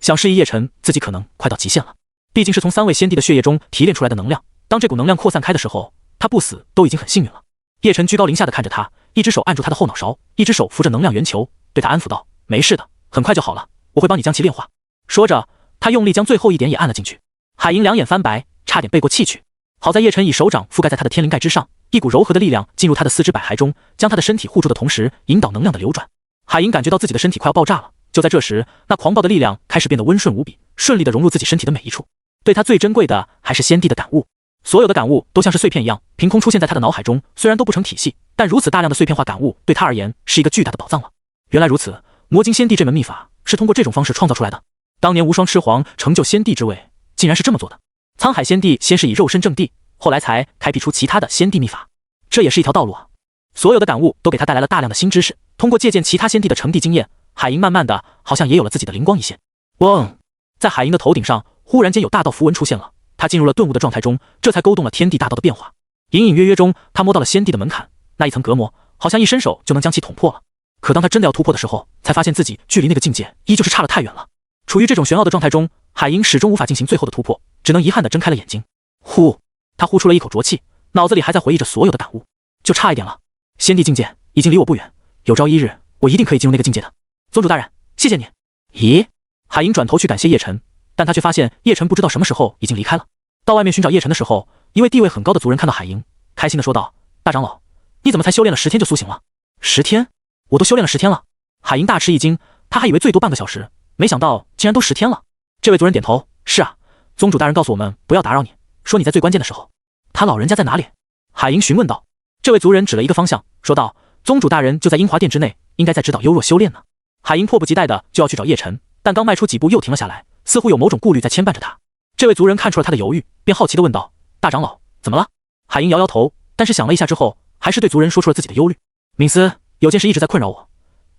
想示意叶晨自己可能快到极限了。毕竟是从3位仙帝的血液中提炼出来的能量，当这股能量扩散开的时候，他不死都已经很幸运了。叶晨居高临下的看着他，一只手按住他的后脑勺，一只手扶着能量圆球，对他安抚道：“没事的，很快就好了，我会帮你将其炼化。”说着，他用力将最后一点也按了进去。海银两眼翻白，差点背过气去。好在叶晨以手掌覆盖在他的天灵盖之上，一股柔和的力量进入他的4肢百骸中，将他的身体护住的同时，引导能量的流转。海银感觉到自己的身体快要爆炸了。就在这时，那狂暴的力量开始变得温顺无比，顺利地融入自己身体的每一处。对他最珍贵的还是先帝的感悟，所有的感悟都像是碎片一样，凭空出现在他的脑海中。虽然都不成体系，但如此大量的碎片化感悟对他而言是一个巨大的宝藏了。原来如此，魔晶仙帝这门秘法是通过这种方式创造出来的。当年无双痴皇成就仙帝之位，竟然是这么做的。沧海仙帝先是以肉身正帝，后来才开辟出其他的仙帝秘法，这也是一条道路啊。所有的感悟都给他带来了大量的新知识，通过借鉴其他仙帝的成帝经验，海银慢慢的好像也有了自己的灵光一现。嗡，在海银的头顶上忽然间有大道符文出现了，他进入了顿悟的状态中，这才勾动了天地大道的变化。隐隐约约中，他摸到了仙帝的门槛，那一层隔膜好像一伸手就能将其捅破了。可当他真的要突破的时候，才发现自己距离那个境界依旧是差了太远了。处于这种玄奥的状态中，海银始终无法进行最后的突破，只能遗憾地睁开了眼睛。呼，他呼出了一口浊气，脑子里还在回忆着所有的感悟，就差一点了，仙帝境界已经离我不远，有朝一日我一定可以进入那个境界的。宗主大人，谢谢你。咦，海银转头去感谢叶晨，但他却发现叶晨不知道什么时候已经离开了。到外面寻找叶晨的时候，一位地位很高的族人看到海银，开心地说道：“大长老，你怎么才修炼了10天就苏醒了？10天？我都修炼了10天了。”海银大吃一惊，他还以为最多半个小时，没想到竟然都10天了。这位族人点头：“是啊，宗主大人告诉我们不要打扰你，说你在最关键的时候。他老人家在哪里？”海银询问道。这位族人指了一个方向，说道：“宗主大人就在英华殿之内，应该在指导幽若修炼呢。”海银迫不及待的就要去找叶晨，但刚迈出几步又停了下来，似乎有某种顾虑在牵绊着他。这位族人看出了他的犹豫，便好奇地问道：“大长老，怎么了？”海银摇摇头，但是想了一下之后，还是对族人说出了自己的忧虑：“敏思，有件事一直在困扰我，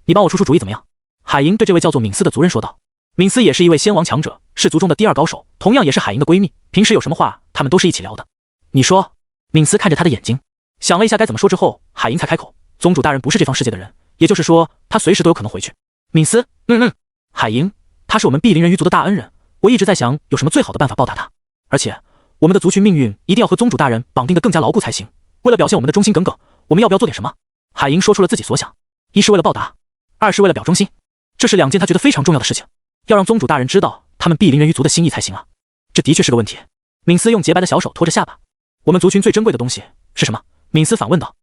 你帮我出出主意怎么样？”海银对这位叫做敏思的族人说道。敏思也是一位仙王强者，是族中的第2高手，同样也是海银的闺蜜，平时有什么话他们都是一起聊的。你说。敏思看着他的眼睛，想了一下该怎么说之后，海银才开口：“宗主大人不是这方世界的人，也就是说他随时都有可能回去。”敏思，海银，他是我们碧灵人鱼族的大恩人，我一直在想有什么最好的办法报答他，而且我们的族群命运一定要和宗主大人绑定得更加牢固才行。为了表现我们的忠心耿耿，我们要不要做点什么？海银说出了自己所想，一是为了报答，二是为了表忠心，这是2件他觉得非常重要的事情，要让宗主大人知道他们碧灵人鱼族的心意才行啊。这的确是个问题。敏思用洁白的小手托着下巴。我们族群最珍贵的东西是什么？敏思反问道。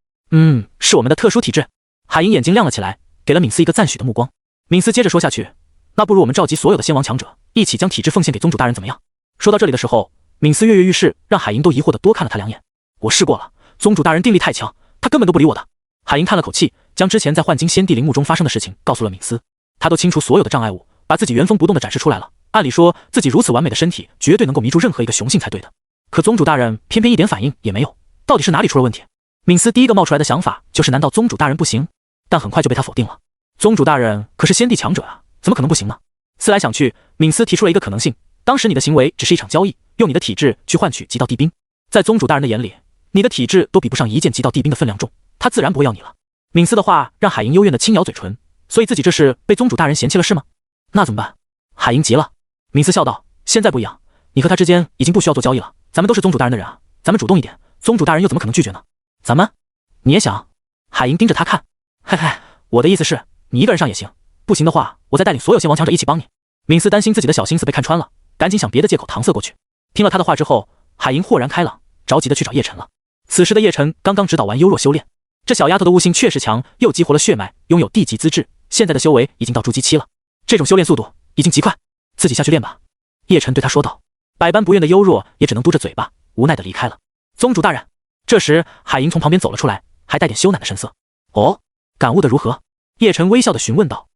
是我们的特殊体质。海银眼睛亮了起来，给了敏思一个赞许的目光。敏思接着说下去，那不如我们召集所有的仙王强者，一起将体质奉献给宗主大人怎么样？说到这里的时候，敏思跃跃欲试，让海银都疑惑地多看了他2眼。我试过了，宗主大人定力太强，他根本都不理我的。海银叹了口气，将之前在幻晶仙帝陵墓中发生的事情告诉了敏思。他都清除所有的障碍物，把自己原封不动地展示出来了。按理说自己如此完美的身体，绝对能够迷住任何一个雄性才对的。可宗主大人偏偏一点反应也没有，到底是哪里出了问题？敏思第一个冒出来的想法就是，难道宗主大人不行？但很快就被他否定了。宗主大人可是仙帝强者啊，怎么可能不行呢？思来想去，敏思提出了一个可能性：当时你的行为只是一场交易，用你的体质去换取极道帝兵，在宗主大人的眼里，你的体质都比不上一件极道帝兵的分量重，他自然不会要你了。敏思的话让海银幽怨的轻咬嘴唇，所以自己这是被宗主大人嫌弃了是吗？那怎么办？海银急了。敏思笑道：现在不一样，你和他之间已经不需要做交易了，咱们都是宗主大人的人啊，咱们主动一点，宗主大人又怎么可能拒绝呢？咱们，你也想？海银盯着他看，嘿嘿，我的意思是，你一个人上也行，不行的话，我再带领所有仙王强者一起帮你。闵斯担心自己的小心思被看穿了，赶紧想别的借口搪塞过去。听了他的话之后，海银豁然开朗，着急的去找叶晨了。此时的叶晨刚刚指导完幽若修炼，这小丫头的悟性确实强，又激活了血脉，拥有地级资质，现在的修为已经到筑基期了，这种修炼速度已经极快，自己下去练吧。叶晨对他说道。百般不愿的幽若也只能嘟着嘴巴，无奈的离开了。宗主大人，这时海银从旁边走了出来，还带点羞赧的神色。哦，感悟的如何？叶晨微笑的询问道。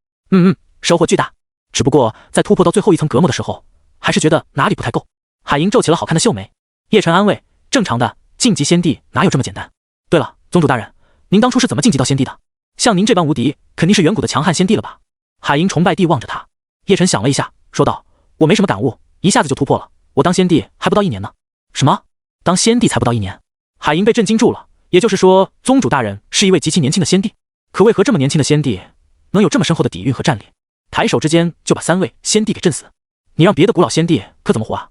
收获巨大，只不过在突破到最后一层隔膜的时候，还是觉得哪里不太够。海银皱起了好看的秀眉。叶晨安慰，正常的，晋级仙帝哪有这么简单？对了，宗主大人，您当初是怎么晋级到仙帝的？像您这般无敌，肯定是远古的强悍仙帝了吧？海银崇拜地望着他。叶晨想了一下，说道，我没什么感悟，一下子就突破了，我当仙帝还不到1年呢。什么？当仙帝才不到1年？海银被震惊住了。也就是说，宗主大人是一位极其年轻的仙帝，可为何这么年轻的仙帝能有这么深厚的底蕴和战力？抬手之间就把3位仙帝给震死，你让别的古老仙帝可怎么活啊？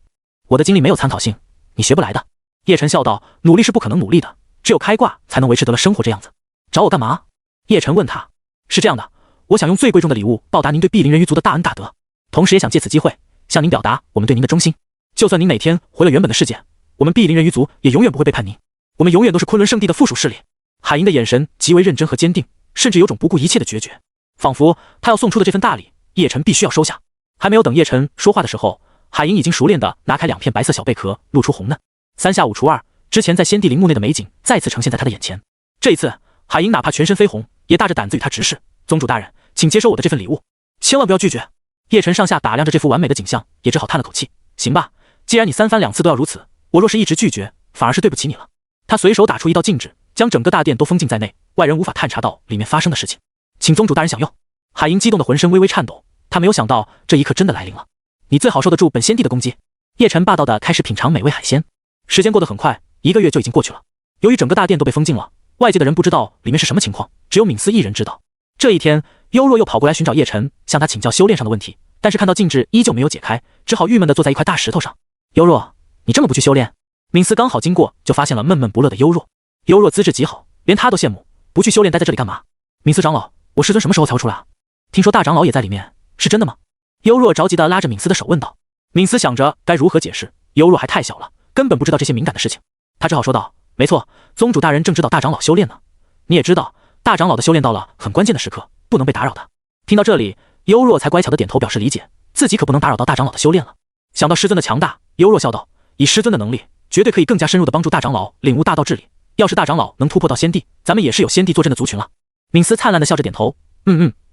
我的经历没有参考性，你学不来的。叶晨笑道，努力是不可能努力的，只有开挂才能维持得了生活这样子。找我干嘛？叶晨问他。是这样的，我想用最贵重的礼物报答您对碧灵人鱼族的大恩大德，同时也想借此机会向您表达我们对您的忠心。就算您哪天回了原本的世界，我们碧灵人鱼族也永远不会背叛您，我们永远都是昆仑圣地的附属势力。海银的眼神极为认真和坚定，甚至有种不顾一切的决绝，仿佛他要送出的这份大礼，叶晨必须要收下。还没有等叶晨说话的时候，海银已经熟练地拿开2片白色小贝壳，露出红嫩。3下5除2，之前在仙帝陵墓内的美景再次呈现在他的眼前。这一次，海银哪怕全身绯红，也大着胆子与他直视。宗主大人，请接收我的这份礼物，千万不要拒绝。叶晨上下打量着这幅完美的景象，也只好叹了口气。行吧，既然你3番2次都要如此，我若是一直拒绝，反而是对不起你了。他随手打出一道禁制，将整个大殿都封禁在内，外人无法探查到里面发生的事情。请宗主大人享用。海银激动的浑身微微颤抖，他没有想到这一刻真的来临了。你最好受得住本仙帝的攻击。叶晨霸道的开始品尝美味海鲜。时间过得很快，1个月就已经过去了。由于整个大殿都被封禁了，外界的人不知道里面是什么情况，只有闵斯一人知道。这一天，幽若又跑过来寻找叶晨，向他请教修炼上的问题，但是看到禁制依旧没有解开，只好郁闷地坐在一块大石头上。幽若，你这么不去修炼？闵斯刚好经过，就发现了闷闷不乐的幽若。幽若资质极好，连他都羡慕，不去修炼待在这里干嘛？闵斯长老，我师尊什么时候才会出来啊？听说大长老也在里面，是真的吗？幽若着急地拉着闵斯的手问道。闵斯想着该如何解释，幽若还太小了，根本不知道这些敏感的事情，他只好说道，没错，宗主大人正指导大长老修炼呢。你也知道，大长老的修炼到了很关键的时刻，不能被打扰的。听到这里，幽若才乖巧的点头表示理解，自己可不能打扰到大长老的修炼了。想到师尊的强大，幽若笑道，以师尊的能力，绝对可以更加深入的帮助大长老领悟大道治理。要是大长老能突破到仙帝，咱们也是有仙帝坐镇的族群了。闵斯灿烂的笑着点头，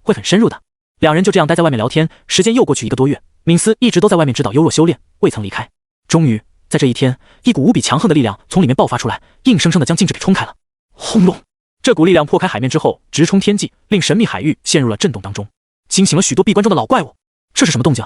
会很深入的。两人就这样待在外面聊天，时间又过去1个多月，闵斯一直都在外面指导幽若修炼，未曾离开。终于在这一天，一股无比强横的力量从里面爆发出来，硬生生的将禁制给冲开了。轰隆！这股力量破开海面之后，直冲天际，令神秘海域陷入了震动当中，惊醒了许多闭关中的老怪物。这是什么动静？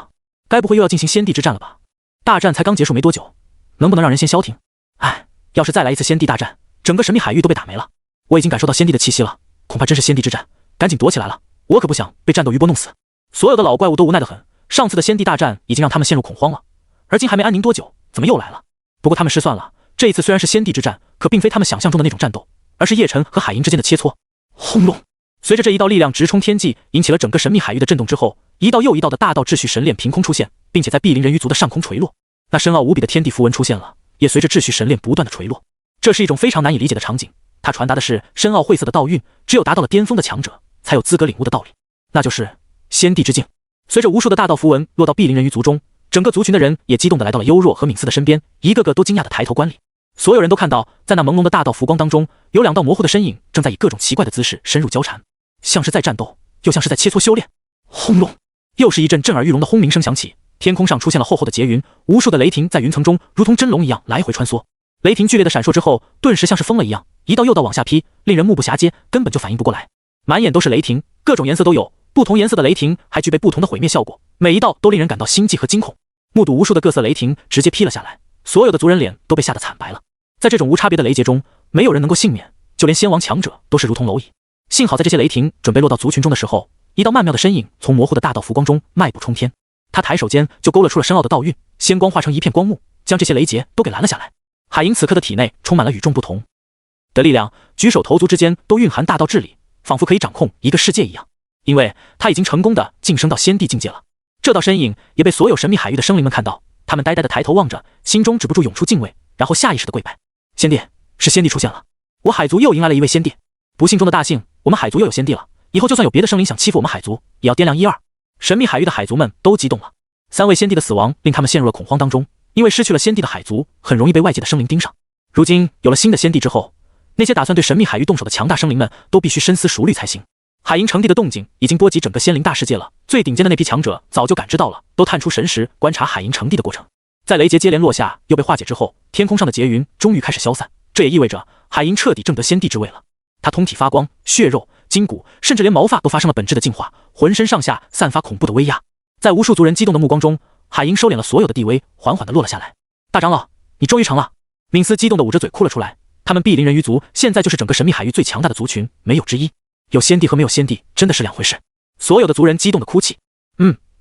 该不会又要进行仙帝之战了吧？大战才刚结束没多久，能不能让人先消停？哎，要是再来一次仙帝大战，整个神秘海域都被打没了。我已经感受到仙帝的气息了，恐怕真是仙帝之战，赶紧躲起来了。我可不想被战斗余波弄死。所有的老怪物都无奈得很，上次的仙帝大战已经让他们陷入恐慌了，而今还没安宁多久，怎么又来了？不过他们失算了，这一次虽然是仙帝之战，可并非他们想象中的那种战斗，而是叶晨和海银之间的切磋。轰隆！随着这一道力量直冲天际，引起了整个神秘海域的震动之后，一道又一道的大道秩序神链凭空出现，并且在碧鳞人鱼族的上空垂落。那深奥无比的天地符文出现了，也随着秩序神链不断的垂落。这是一种非常难以理解的场景，它传达的是深奥晦涩的道韵，只有达到了巅峰的强者才有资格领悟的道理，那就是仙帝之境。随着无数的大道符文落到碧鳞人鱼族中，整个族群的人也激动地来到了幽若和闵斯的身边，一个个都惊讶地抬头观礼。所有人都看到，在那朦胧的大道浮光当中，有2道模糊的身影正在以各种奇怪的姿势深入交缠，像是在战斗，又像是在切磋修炼。轰隆！又是一阵震耳欲聋的轰鸣声响起，天空上出现了厚厚的结云，无数的雷霆在云层中如同真龙一样来回穿梭。雷霆剧烈的闪烁之后，顿时像是疯了一样，一道又道往下劈，令人目不暇接，根本就反应不过来。满眼都是雷霆，各种颜色都有，不同颜色的雷霆还具备不同的毁灭效果，每一道都令人感到心悸和惊恐。目睹无数的各色雷霆直接劈了下来，所有的族人脸都被吓得惨白了。在这种无差别的雷劫中，没有人能够幸免，就连仙王强者都是如同蝼蚁。幸好在这些雷霆准备落到族群中的时候，一道曼妙的身影从模糊的大道浮光中迈步冲天，他抬手间就勾勒出了深奥的道韵，仙光化成一片光幕，将这些雷劫都给拦了下来。海银此刻的体内充满了与众不同的力量，举手投足之间都蕴含大道治理，仿佛可以掌控一个世界一样。因为他已经成功的晋升到仙帝境界了。这道身影也被所有神秘海域的生灵们看到，他们呆呆的抬头望着，心中止不住涌出敬畏，然后下意识的跪拜。仙帝，是仙帝出现了，我海族又迎来了一位仙帝。不幸中的大幸，我们海族又有仙帝了，以后就算有别的生灵想欺负我们海族，也要掂量一二。神秘海域的海族们都激动了。3位仙帝的死亡令他们陷入了恐慌当中，因为失去了仙帝的海族很容易被外界的生灵盯上。如今有了新的仙帝之后，那些打算对神秘海域动手的强大生灵们都必须深思熟虑才行。海银城地的动静已经波及整个仙灵大世界了，最顶尖的那批强者早就感知到了，都探出神识观察海银城地的过程。在雷劫接连落下又被化解之后，天空上的劫云终于开始消散，这也意味着海银彻底正得仙帝之位了。他通体发光，血肉、筋骨，甚至连毛发都发生了本质的进化，浑身上下散发恐怖的威压。在无数族人激动的目光中，海银收敛了所有的地威，缓缓地落了下来。大长老，你终于成了！敏斯激动地捂着嘴哭了出来。他们碧鳞人鱼族现在就是整个神秘海域最强大的族群，没有之一。有仙帝和没有仙帝真的是两回事。所有的族人激动地哭泣。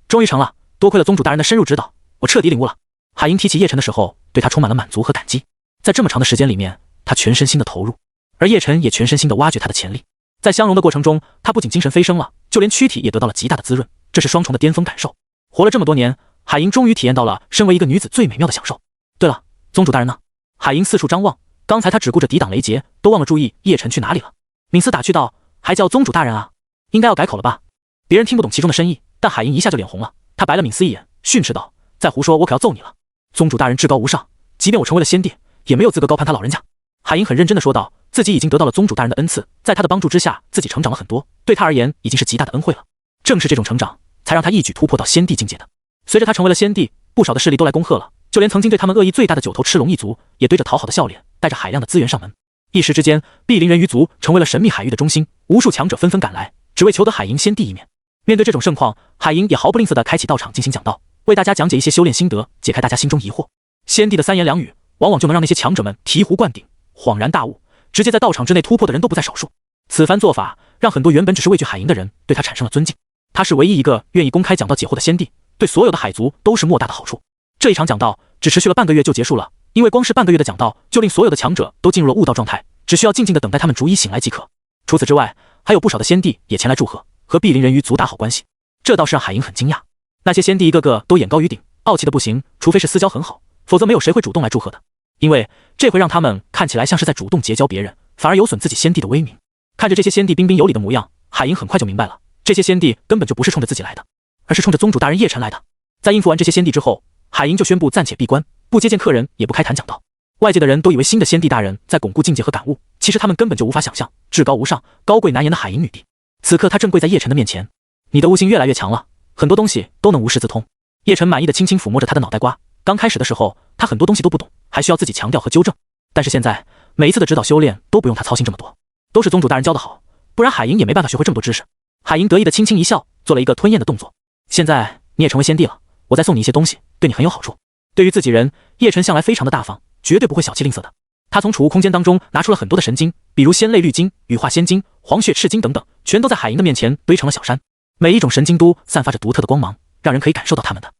终于成了，多亏了宗主大人的深入指导，我彻底领悟了。海银提起叶晨的时候，对他充满了满足和感激。在这么长的时间里面，他全身心的投入，而叶晨也全身心的挖掘他的潜力。在相融的过程中，他不仅精神飞升了，就连躯体也得到了极大的滋润，这是双重的巅峰感受。活了这么多年，海银终于体验到了身为一个女子最美妙的享受。对了，宗主大人呢？海银四处张望，刚才他只顾着抵挡雷劫，都忘了注意叶晨去哪里了。敏斯打趣道：“还叫宗主大人啊？应该要改口了吧？”别人听不懂其中的深意，但海银一下就脸红了。他白了敏斯一眼，训斥道：“再胡说，我可要揍你了！宗主大人至高无上，即便我成为了仙帝，也没有资格高攀他老人家。”海银很认真地说道：“自己已经得到了宗主大人的恩赐，在他的帮助之下，自己成长了很多，对他而言已经是极大的恩惠了。正是这种成长，才让他一举突破到仙帝境界的。随着他成为了仙帝，不少的势力都来恭贺了，就连曾经对他们恶意最大的九头赤龙一族，也堆着讨好的笑脸，带着海量的资源上门。一时之间，碧鳞人鱼族成为了神秘海域的中心，无数强者纷纷赶来，只为求得海银仙帝一面。面对这种盛况，海银也毫不吝啬地开启道场进行讲道，为大家讲解一些修炼心得，解开大家心中疑惑。仙帝的三言两语，往往就能让那些强者们醍醐灌顶，恍然大悟，直接在道场之内突破的人都不在少数。此番做法，让很多原本只是畏惧海银的人对他产生了尊敬。他是唯一一个愿意公开讲道解惑的仙帝，对所有的海族都是莫大的好处。这一场讲道只持续了半个月就结束了，因为光是半个月的讲道，就令所有的强者都进入了悟道状态，只需要静静的等待他们逐一醒来即可。除此之外，还有不少的仙帝也前来祝贺，和碧鳞人鱼族打好关系。这倒是让海银很惊讶，那些仙帝一个个都眼高于顶，傲气的不行，除非是私交很好，否则没有谁会主动来祝贺的，因为这会让他们看起来像是在主动结交别人，反而有损自己仙帝的威名。看着这些仙帝彬彬有礼的模样，海银很快就明白了，这些仙帝根本就不是冲着自己来的，而是冲着宗主大人叶晨来的。在应付完这些仙帝之后，海银就宣布暂且闭关，不接见客人，也不开坛讲道。外界的人都以为新的仙帝大人在巩固境界和感悟，其实他们根本就无法想象，至高无上、高贵难言的海银女帝，此刻她正跪在叶晨的面前。你的悟性越来越强了，很多东西都能无师自通。叶晨满意的轻轻抚摸着他的脑袋瓜。刚开始的时候，他很多东西都不懂，还需要自己强调和纠正。但是现在，每一次的指导修炼都不用他操心这么多，都是宗主大人教得好，不然海银也没办法学会这么多知识。海银得意的轻轻一笑，做了一个吞咽的动作。现在你也成为仙帝了，我再送你一些东西，对你很有好处。对于自己人，叶晨向来非常的大方，绝对不会小气吝啬的。他从储物空间当中拿出了很多的神经，比如仙泪绿晶、羽化仙晶、黄血赤晶等等，全都在海银的面前堆成了小山。每一种神经都散发着独特的光芒，让人可以感受到它们的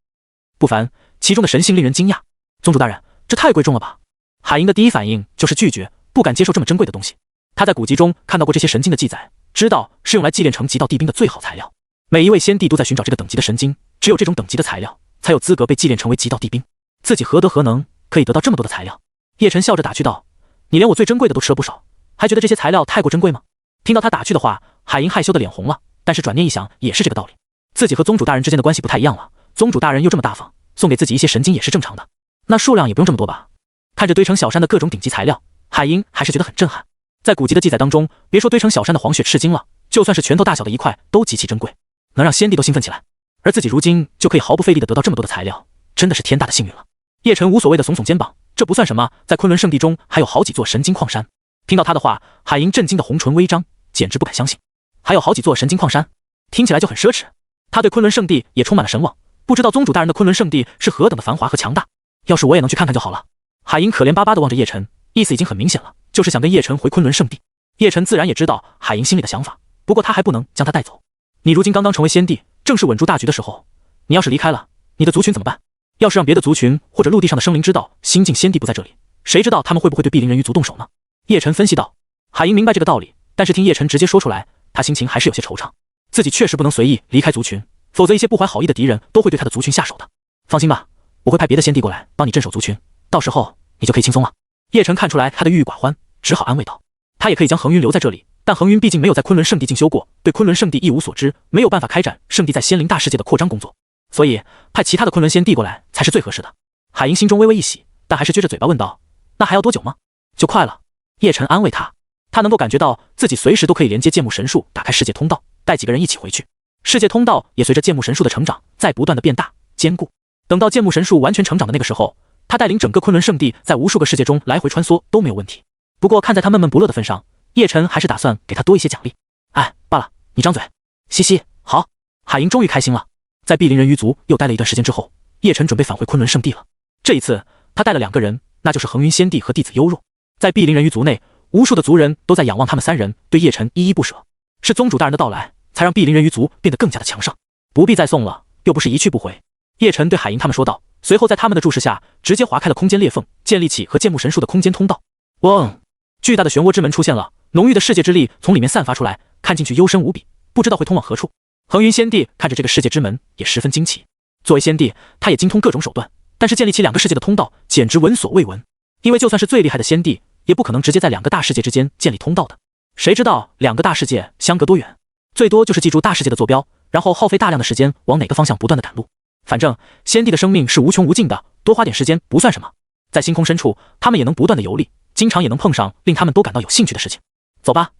不凡，其中的神性令人惊讶。宗主大人，这太贵重了吧？海银的第一反应就是拒绝，不敢接受这么珍贵的东西。他在古籍中看到过这些神经的记载，知道是用来祭炼成极道帝兵的最好材料。每一位仙帝都在寻找这个等级的神经，只有这种等级的材料，才有资格被祭炼成为极道帝兵。自己何德何能，可以得到这么多的材料？叶晨笑着打趣道：“你连我最珍贵的都吃了不少，还觉得这些材料太过珍贵吗？”听到他打趣的话，海银害羞的脸红了。但是转念一想，也是这个道理。自己和宗主大人之间的关系不太一样了，宗主大人又这么大方，送给自己一些神经也是正常的。那数量也不用这么多吧？看着堆成小山的各种顶级材料，海银还是觉得很震撼。在古籍的记载当中，别说堆成小山的黄血赤晶了，就算是拳头大小的一块都极其珍贵，能让仙帝都兴奋起来。而自己如今就可以毫不费力的得到这么多的材料，真的是天大的幸运了。叶晨无所谓的耸耸肩膀，这不算什么，在昆仑圣地中还有好几座神经矿山。听到他的话，海银震惊的红唇微张，简直不敢相信。还有好几座神经矿山，听起来就很奢侈。他对昆仑圣地也充满了神往，不知道宗主大人的昆仑圣地是何等的繁华和强大。要是我也能去看看就好了。海银可怜巴巴地望着叶晨，意思已经很明显了，就是想跟叶晨回昆仑圣地。叶晨自然也知道海银心里的想法，不过他还不能将他带走。你如今刚刚成为仙帝，正是稳住大局的时候，你要是离开了，你的族群怎么办？要是让别的族群或者陆地上的生灵知道新晋仙帝不在这里，谁知道他们会不会对碧鳞人鱼族动手呢？叶晨分析道。海银明白这个道理，但是听叶晨直接说出来，他心情还是有些惆怅。自己确实不能随意离开族群，否则一些不怀好意的敌人都会对他的族群下手的。放心吧，我会派别的先帝过来帮你镇守族群，到时候你就可以轻松了。叶晨看出来他的郁郁寡欢，只好安慰道。他也可以将恒云留在这里，但恒云毕竟没有在昆仑圣地进修过，对昆仑圣地一无所知，没有办法开展圣地在仙灵大世界的扩张工作，所以派其他的昆仑先帝过来才是最合适的。海银心中微微一喜，但还是撅着嘴巴问道：“那还要多久吗？”“就快了。”叶晨安慰他。他能够感觉到自己随时都可以连接剑木神树，打开世界通道，带几个人一起回去。世界通道也随着剑木神树的成长，在不断的变大坚固。等到剑木神树完全成长的那个时候，他带领整个昆仑圣地在无数个世界中来回穿梭都没有问题。不过看在他闷闷不乐的份上，叶晨还是打算给他多一些奖励。哎，罢了，你张嘴。嘻嘻，好。海银终于开心了。在碧鳞人鱼族又待了一段时间之后，叶晨准备返回昆仑圣地了。这一次他带了2个人，那就是恒云仙帝和弟子幽若。在碧鳞人鱼族内，无数的族人都在仰望他们3人，对叶晨依依不舍。是宗主大人的到来，才让碧鳞人鱼族变得更加的强盛。不必再送了，又不是一去不回。叶晨对海银他们说道，随后在他们的注视下，直接划开了空间裂缝，建立起和剑木神树的空间通道。嗡！巨大的漩涡之门出现了，浓郁的世界之力从里面散发出来，看进去幽深无比，不知道会通往何处。恒云仙帝看着这个世界之门，也十分惊奇。作为仙帝，他也精通各种手段，但是建立起2个世界的通道，简直闻所未闻。因为就算是最厉害的仙帝，也不可能直接在2个大世界之间建立通道的。谁知道2个大世界相隔多远？最多就是记住大世界的坐标，然后耗费大量的时间往哪个方向不断的赶路。反正仙帝的生命是无穷无尽的，多花点时间不算什么。在星空深处，他们也能不断的游历，经常也能碰上令他们都感到有兴趣的事情。走吧。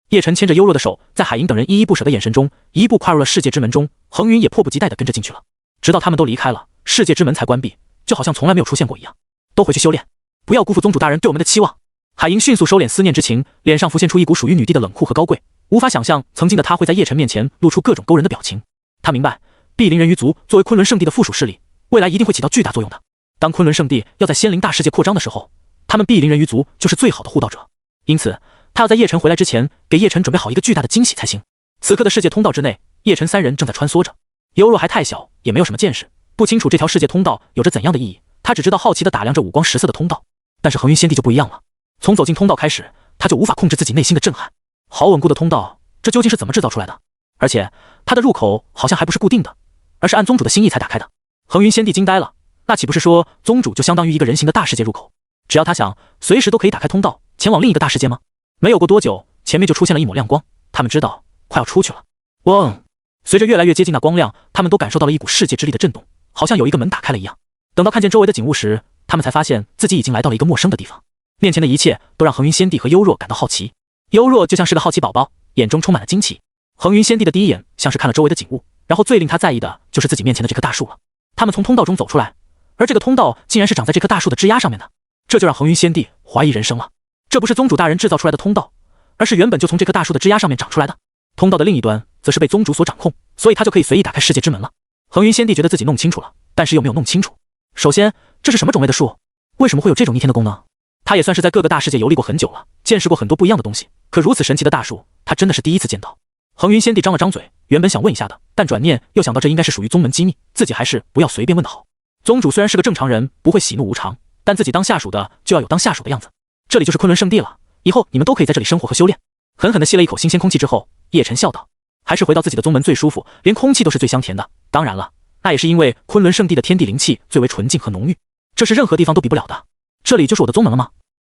叶晨牵着幽若的手，在海银等人依依不舍的眼神中，一步跨入了世界之门中。恒云也迫不及待地跟着进去了。直到他们都离开了，世界之门才关闭，就好像从来没有出现过一样。都回去修炼，不要辜负宗主大人对我们的期望。海银迅速收敛思念之情，脸上浮现出一股属于女帝的冷酷和高贵，无法想象曾经的他会在叶晨面前露出各种勾人的表情。他明白，碧鳞人鱼族作为昆仑圣地的附属势力，未来一定会起到巨大作用的。当昆仑圣地要在仙灵大世界扩张的时候，他们碧鳞人鱼族就是最好的护道者。因此他要在叶晨回来之前，给叶晨准备好一个巨大的惊喜才行。此刻的世界通道之内，叶晨3人正在穿梭着。幽若还太小，也没有什么见识，不清楚这条世界通道有着怎样的意义，他只知道好奇地打量着五光十色的通道。但是恒云仙帝就不一样了，从走进通道开始，他就无法控制自己内心的震撼。好稳固的通道，这究竟是怎么制造出来的？而且它的入口好像还不是固定的，而是按宗主的心意才打开的。恒云仙帝惊呆了，那岂不是说宗主就相当于一个人形的大世界入口？只要他想，随时都可以打开通道，前往另一个大世界吗？没有过多久，前面就出现了一抹亮光，他们知道快要出去了。嗡！随着越来越接近那光亮，他们都感受到了一股世界之力的震动，好像有一个门打开了一样。等到看见周围的景物时，他们才发现自己已经来到了一个陌生的地方。面前的一切都让恒云仙帝和幽若感到好奇。幽若就像是个好奇宝宝，眼中充满了惊奇。恒云仙帝的第一眼像是看了周围的景物，然后最令他在意的就是自己面前的这棵大树了。他们从通道中走出来，而这个通道竟然是长在这棵大树的枝丫上面的，这就让恒云仙帝怀疑人生了。这不是宗主大人制造出来的通道，而是原本就从这棵大树的枝丫上面长出来的。通道的另一端则是被宗主所掌控，所以他就可以随意打开世界之门了。恒云仙帝觉得自己弄清楚了，但是又没有弄清楚。首先，这是什么种类的树？为什么会有这种逆天的功能？他也算是在各个大世界游历过很久了，见识过很多不一样的东西，可如此神奇的大树，他真的是第一次见到。恒云仙帝张了张嘴，原本想问一下的，但转念又想到这应该是属于宗门机密，自己还是不要随便问的好。宗主虽然是个正常人，不会喜怒无常，但自己当下属的就要有当下属的样子。这里就是昆仑圣地了，以后你们都可以在这里生活和修炼。狠狠地吸了一口新鲜空气之后，叶晨笑道：“还是回到自己的宗门最舒服，连空气都是最香甜的。当然了，那也是因为昆仑圣地的天地灵气最为纯净和浓郁，这是任何地方都比不了的。这里就是我的宗门了吗？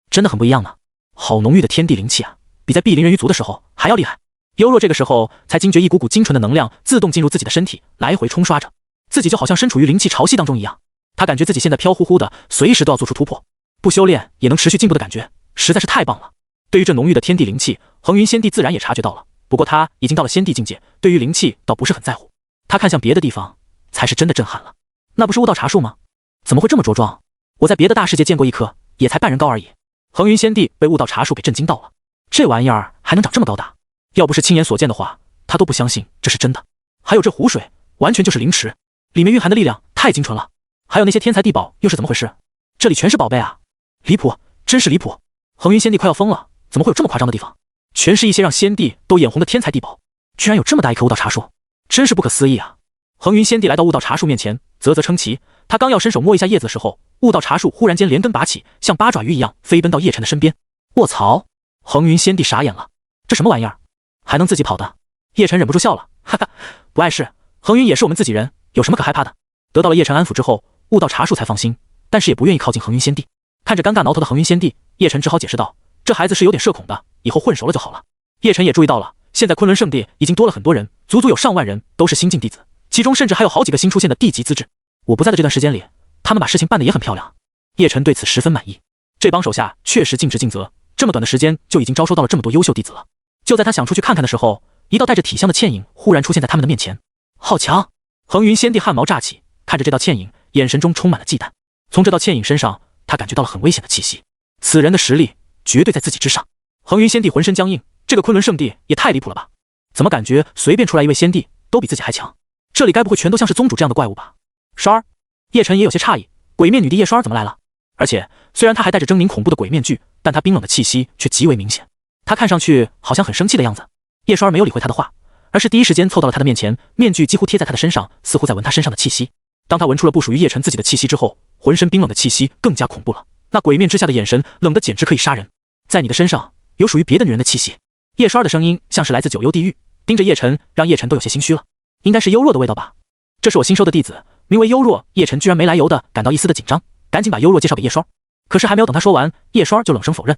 真的很不一样呢，好浓郁的天地灵气啊，比在碧鳞人鱼族的时候还要厉害。”幽若这个时候才惊觉一股股精纯的能量自动进入自己的身体，来回冲刷着，自己就好像身处于灵气潮汐当中一样。他感觉自己现在飘忽忽的，随时都要做出突破，不修炼也能持续进步的感觉，实在是太棒了。对于这浓郁的天地灵气，恒云仙帝自然也察觉到了，不过他已经到了仙帝境界，对于灵气倒不是很在乎。他看向别的地方，才是真的震撼了。那不是悟道茶树吗？怎么会这么茁壮？我在别的大世界见过一棵，也才半人高而已。恒云仙帝被悟道茶树给震惊到了，这玩意儿还能长这么高大？要不是亲眼所见的话，他都不相信这是真的。还有这湖水，完全就是灵池，里面蕴含的力量太精纯了。还有那些天才地宝又是怎么回事？这里全是宝贝啊！离谱，真是离谱！恒云仙帝快要疯了，怎么会有这么夸张的地方？全是一些让仙帝都眼红的天才地宝，居然有这么大一棵悟道茶树，真是不可思议啊！恒云仙帝来到悟道茶树面前，啧啧称奇。他刚要伸手摸一下叶子的时候，悟道茶树忽然间连根拔起，像八爪鱼一样飞奔到叶晨的身边。卧槽！恒云仙帝傻眼了，这什么玩意儿？还能自己跑的？叶晨忍不住笑了，哈哈，不碍事，恒云也是我们自己人，有什么可害怕的？得到了叶晨安抚之后，悟道茶树才放心，但是也不愿意靠近恒云仙帝。看着尴尬挠头的恒云仙帝，叶晨只好解释道：“这孩子是有点社恐的，以后混熟了就好了。”叶晨也注意到了，现在昆仑圣地已经多了很多人，足足有上万人，都是新晋弟子，其中甚至还有好几个新出现的地级资质。我不在的这段时间里，他们把事情办得也很漂亮。叶晨对此十分满意，这帮手下确实尽职尽责，这么短的时间就已经招收到了这么多优秀弟子了。就在他想出去看看的时候，一道带着体香的倩影忽然出现在他们的面前。好强！恒云仙帝汗毛炸起，看着这道倩影，眼神中充满了忌惮。从这道倩影身上，他感觉到了很危险的气息，此人的实力绝对在自己之上。恒云仙帝浑身僵硬，这个昆仑圣地也太离谱了吧？怎么感觉随便出来一位仙帝都比自己还强？这里该不会全都像是宗主这样的怪物吧？双儿，叶晨也有些诧异，鬼面女帝叶双儿怎么来了？而且虽然她还戴着狰狞恐怖的鬼面具，但她冰冷的气息却极为明显。她看上去好像很生气的样子。叶双儿没有理会她的话，而是第一时间凑到了她的面前，面具几乎贴在她的身上，似乎在闻她身上的气息。当她闻出了不属于叶晨自己的气息之后，浑身冰冷的气息更加恐怖了。那鬼面之下的眼神冷得简直可以杀人。在你的身上有属于别的女人的气息。叶双儿的声音像是来自九幽地狱，盯着叶晨，让叶晨都有些心虚了。应该是幽若的味道吧？这是我新收的弟子，名为幽若。叶晨居然没来由的感到一丝的紧张，赶紧把幽若介绍给叶双儿。可是还没有等他说完，叶双儿就冷声否认：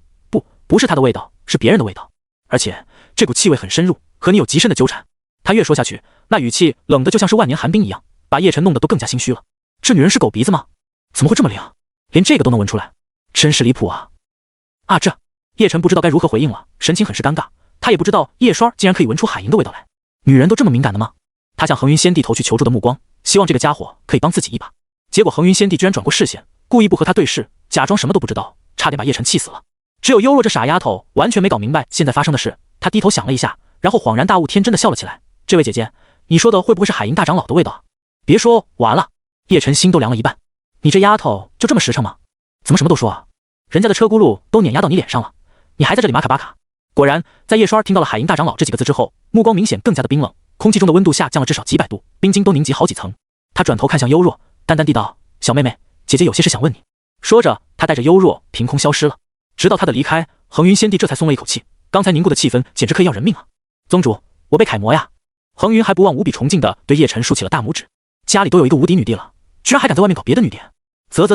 不是他的味道，是别人的味道，而且这股气味很深入，和你有极深的纠缠。他越说下去，那语气冷得就像是万年寒冰一样，把叶晨弄得都更加心虚了。这女人是狗鼻子吗？怎么会这么灵？连这个都能闻出来，真是离谱啊！这叶晨不知道该如何回应了，神情很是尴尬。他也不知道叶双竟然可以闻出海银的味道来，女人都这么敏感的吗？他向恒云仙帝投去求助的目光，希望这个家伙可以帮自己一把。结果恒云仙帝居然转过视线，故意不和他对视，假装什么都不知道，差点把叶晨气死了。只有幽若这傻丫头完全没搞明白现在发生的事，她低头想了一下，然后恍然大悟，天真的笑了起来。这位姐姐，你说的会不会是海银大长老的味道啊？别说，完了！叶晨心都凉了一半。你这丫头就这么实诚吗？怎么什么都说啊？人家的车轱辘都碾压到你脸上了，你还在这里马卡巴卡。果然，在叶双儿听到了海银大长老这几个字之后，目光明显更加的冰冷，空气中的温度下降了至少几百度，冰晶都凝集好几层。他转头看向幽若，淡淡地道：“小妹妹，姐姐有些事想问你。”说着，他带着幽若凭空消失了。直到他的离开，恒云仙帝这才松了一口气，刚才凝固的气氛简直可以要人命啊！宗主，我被楷模呀！恒云还不忘无比崇敬地对叶晨竖起了大拇指。家里都有一个无敌女帝了，居然还敢在外面搞别的女帝？啧，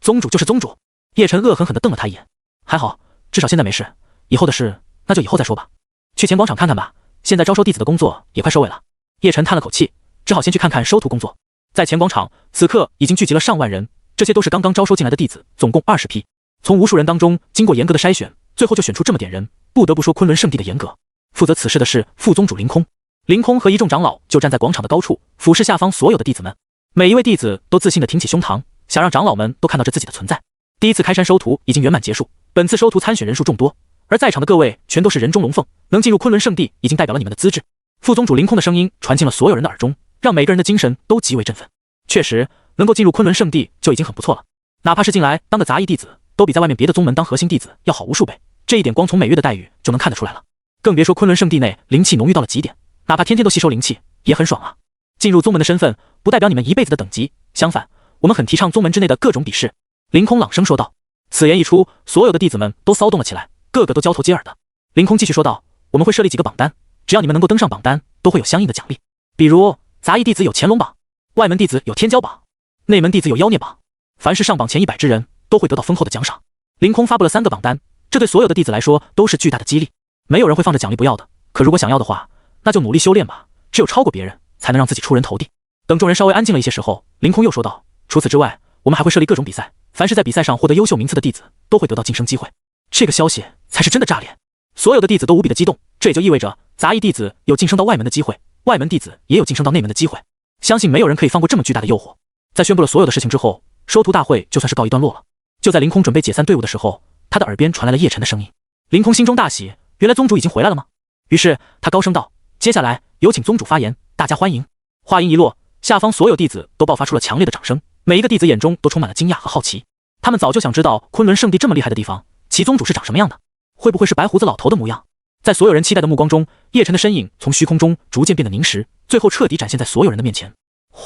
宗主就是宗主。叶晨恶狠狠地瞪了他一眼。还好，至少现在没事，以后的事那就以后再说吧。去前广场看看吧，现在招收弟子的工作也快收尾了。叶晨叹了口气，只好先去看看收徒工作。在前广场，此刻已经聚集了上万人，这些都是刚刚招收进来的弟子，总共20批。从无数人当中经过严格的筛选，最后就选出这么点人，不得不说昆仑圣地的严格。负责此事的是副宗主凌空，凌空和一众长老就站在广场的高处，俯视下方所有的弟子们。每一位弟子都自信地挺起胸膛，想让长老们都看到这自己的存在。第一次开山收徒已经圆满结束，本次收徒参选人数众多，而在场的各位全都是人中龙凤，能进入昆仑圣地已经代表了你们的资质。副宗主凌空的声音传进了所有人的耳中，让每个人的精神都极为振奋。确实，能够进入昆仑圣地就已经很不错了，哪怕是进来当个杂役弟子，都比在外面别的宗门当核心弟子要好无数倍。这一点光从每月的待遇就能看得出来了。更别说昆仑圣地内灵气浓郁到了极点，哪怕天天都吸收灵气也很爽啊。进入宗门的身份不代表你们一辈子的等级，相反，我们很提倡宗门之内的各种比试。凌空朗声说道。此言一出，所有的弟子们都骚动了起来，个个都交头接耳的。凌空继续说道：“我们会设立几个榜单，只要你们能够登上榜单，都会有相应的奖励。比如杂役弟子有乾隆榜，外门弟子有天骄榜，内门弟子有妖孽榜。凡是上榜前100之人，都会得到丰厚的奖赏。”凌空发布了3个榜单，这对所有的弟子来说都是巨大的激励。没有人会放着奖励不要的，可如果想要的话，那就努力修炼吧。只有超过别人，才能让自己出人头地。等众人稍微安静了一些时候，凌空又说道：“除此之外，我们还会设立各种比赛。凡是在比赛上获得优秀名次的弟子，都会得到晋升机会。”这个消息才是真的炸裂，所有的弟子都无比的激动。这也就意味着杂役弟子有晋升到外门的机会，外门弟子也有晋升到内门的机会。相信没有人可以放过这么巨大的诱惑。在宣布了所有的事情之后，收徒大会就算是告一段落了。就在凌空准备解散队伍的时候，他的耳边传来了叶晨的声音。凌空心中大喜，原来宗主已经回来了吗？于是他高声道：“接下来有请宗主发言，大家欢迎。”话音一落，下方所有弟子都爆发出了强烈的掌声，每一个弟子眼中都充满了惊讶和好奇。他们早就想知道昆仑圣地这么厉害的地方，其宗主是长什么样的？会不会是白胡子老头的模样？在所有人期待的目光中，叶晨的身影从虚空中逐渐变得凝实，最后彻底展现在所有人的面前。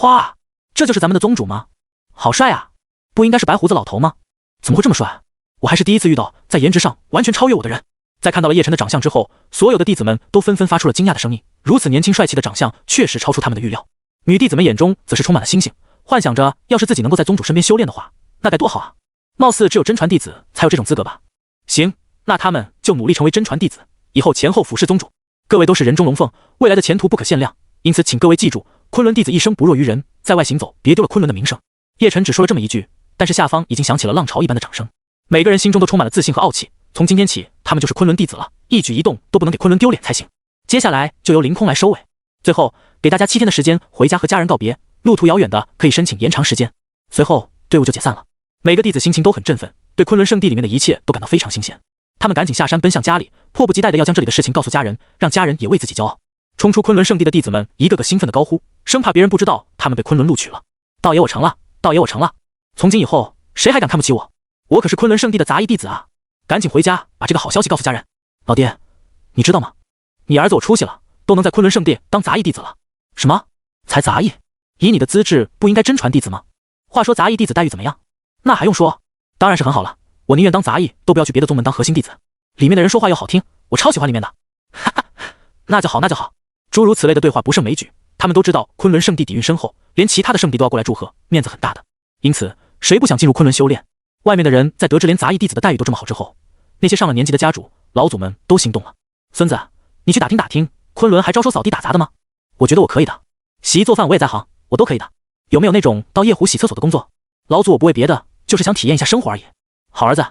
哇，这就是咱们的宗主吗？好帅啊！不应该是白胡子老头吗？怎么会这么帅？我还是第一次遇到在颜值上完全超越我的人。在看到了叶晨的长相之后，所有的弟子们都纷纷发出了惊讶的声音。如此年轻帅气的长相确实超出他们的预料。女弟子们眼中则是充满了星星，幻想着要是自己能够在宗主身边修炼的话，那该多好啊！貌似只有真传弟子才有这种资格吧？行，那他们就努力成为真传弟子，以后前后俯视宗主。各位都是人中龙凤，未来的前途不可限量，因此请各位记住，昆仑弟子一生不弱于人，在外行走别丢了昆仑的名声。叶晨只说了这么一句，但是下方已经响起了浪潮一般的掌声，每个人心中都充满了自信和傲气。从今天起，他们就是昆仑弟子了，一举一动都不能给昆仑丢脸才行。接下来就由凌空来收尾，最后给大家7天的时间回家和家人告别，路途遥远的可以申请延长时间。随后队伍就解散了，每个弟子心情都很振奋，对昆仑圣地里面的一切都感到非常新鲜。他们赶紧下山奔向家里，迫不及待的要将这里的事情告诉家人，让家人也为自己骄傲。冲出昆仑圣地的弟子们一个个兴奋的高呼，生怕别人不知道他们被昆仑录取了。道爷我成了，道爷我成了！从今以后谁还敢看不起我？我可是昆仑圣地的杂役弟子啊！赶紧回家把这个好消息告诉家人。老爹，你知道吗？你儿子我出息了，都能在昆仑圣地当杂役弟子了。什么？才杂役？以你的资质不应该真传弟子吗？话说杂役弟子待遇怎么样？那还用说，当然是很好了。我宁愿当杂役，都不要去别的宗门当核心弟子。里面的人说话又好听，我超喜欢里面的。哈哈，那就好，那就好。诸如此类的对话不胜枚举，他们都知道昆仑圣地底蕴深厚，连其他的圣地都要过来祝贺，面子很大的。因此，谁不想进入昆仑修炼？外面的人在得知连杂役弟子的待遇都这么好之后，那些上了年纪的家主、老祖们都心动了。孙子，你去打听打听，昆仑还招收扫地打杂的吗？我觉得我可以的。洗衣做饭我也在行，我都可以的。有没有那种到夜湖洗厕所的工作？老祖我不为别的，就是想体验一下生活而已。好儿子，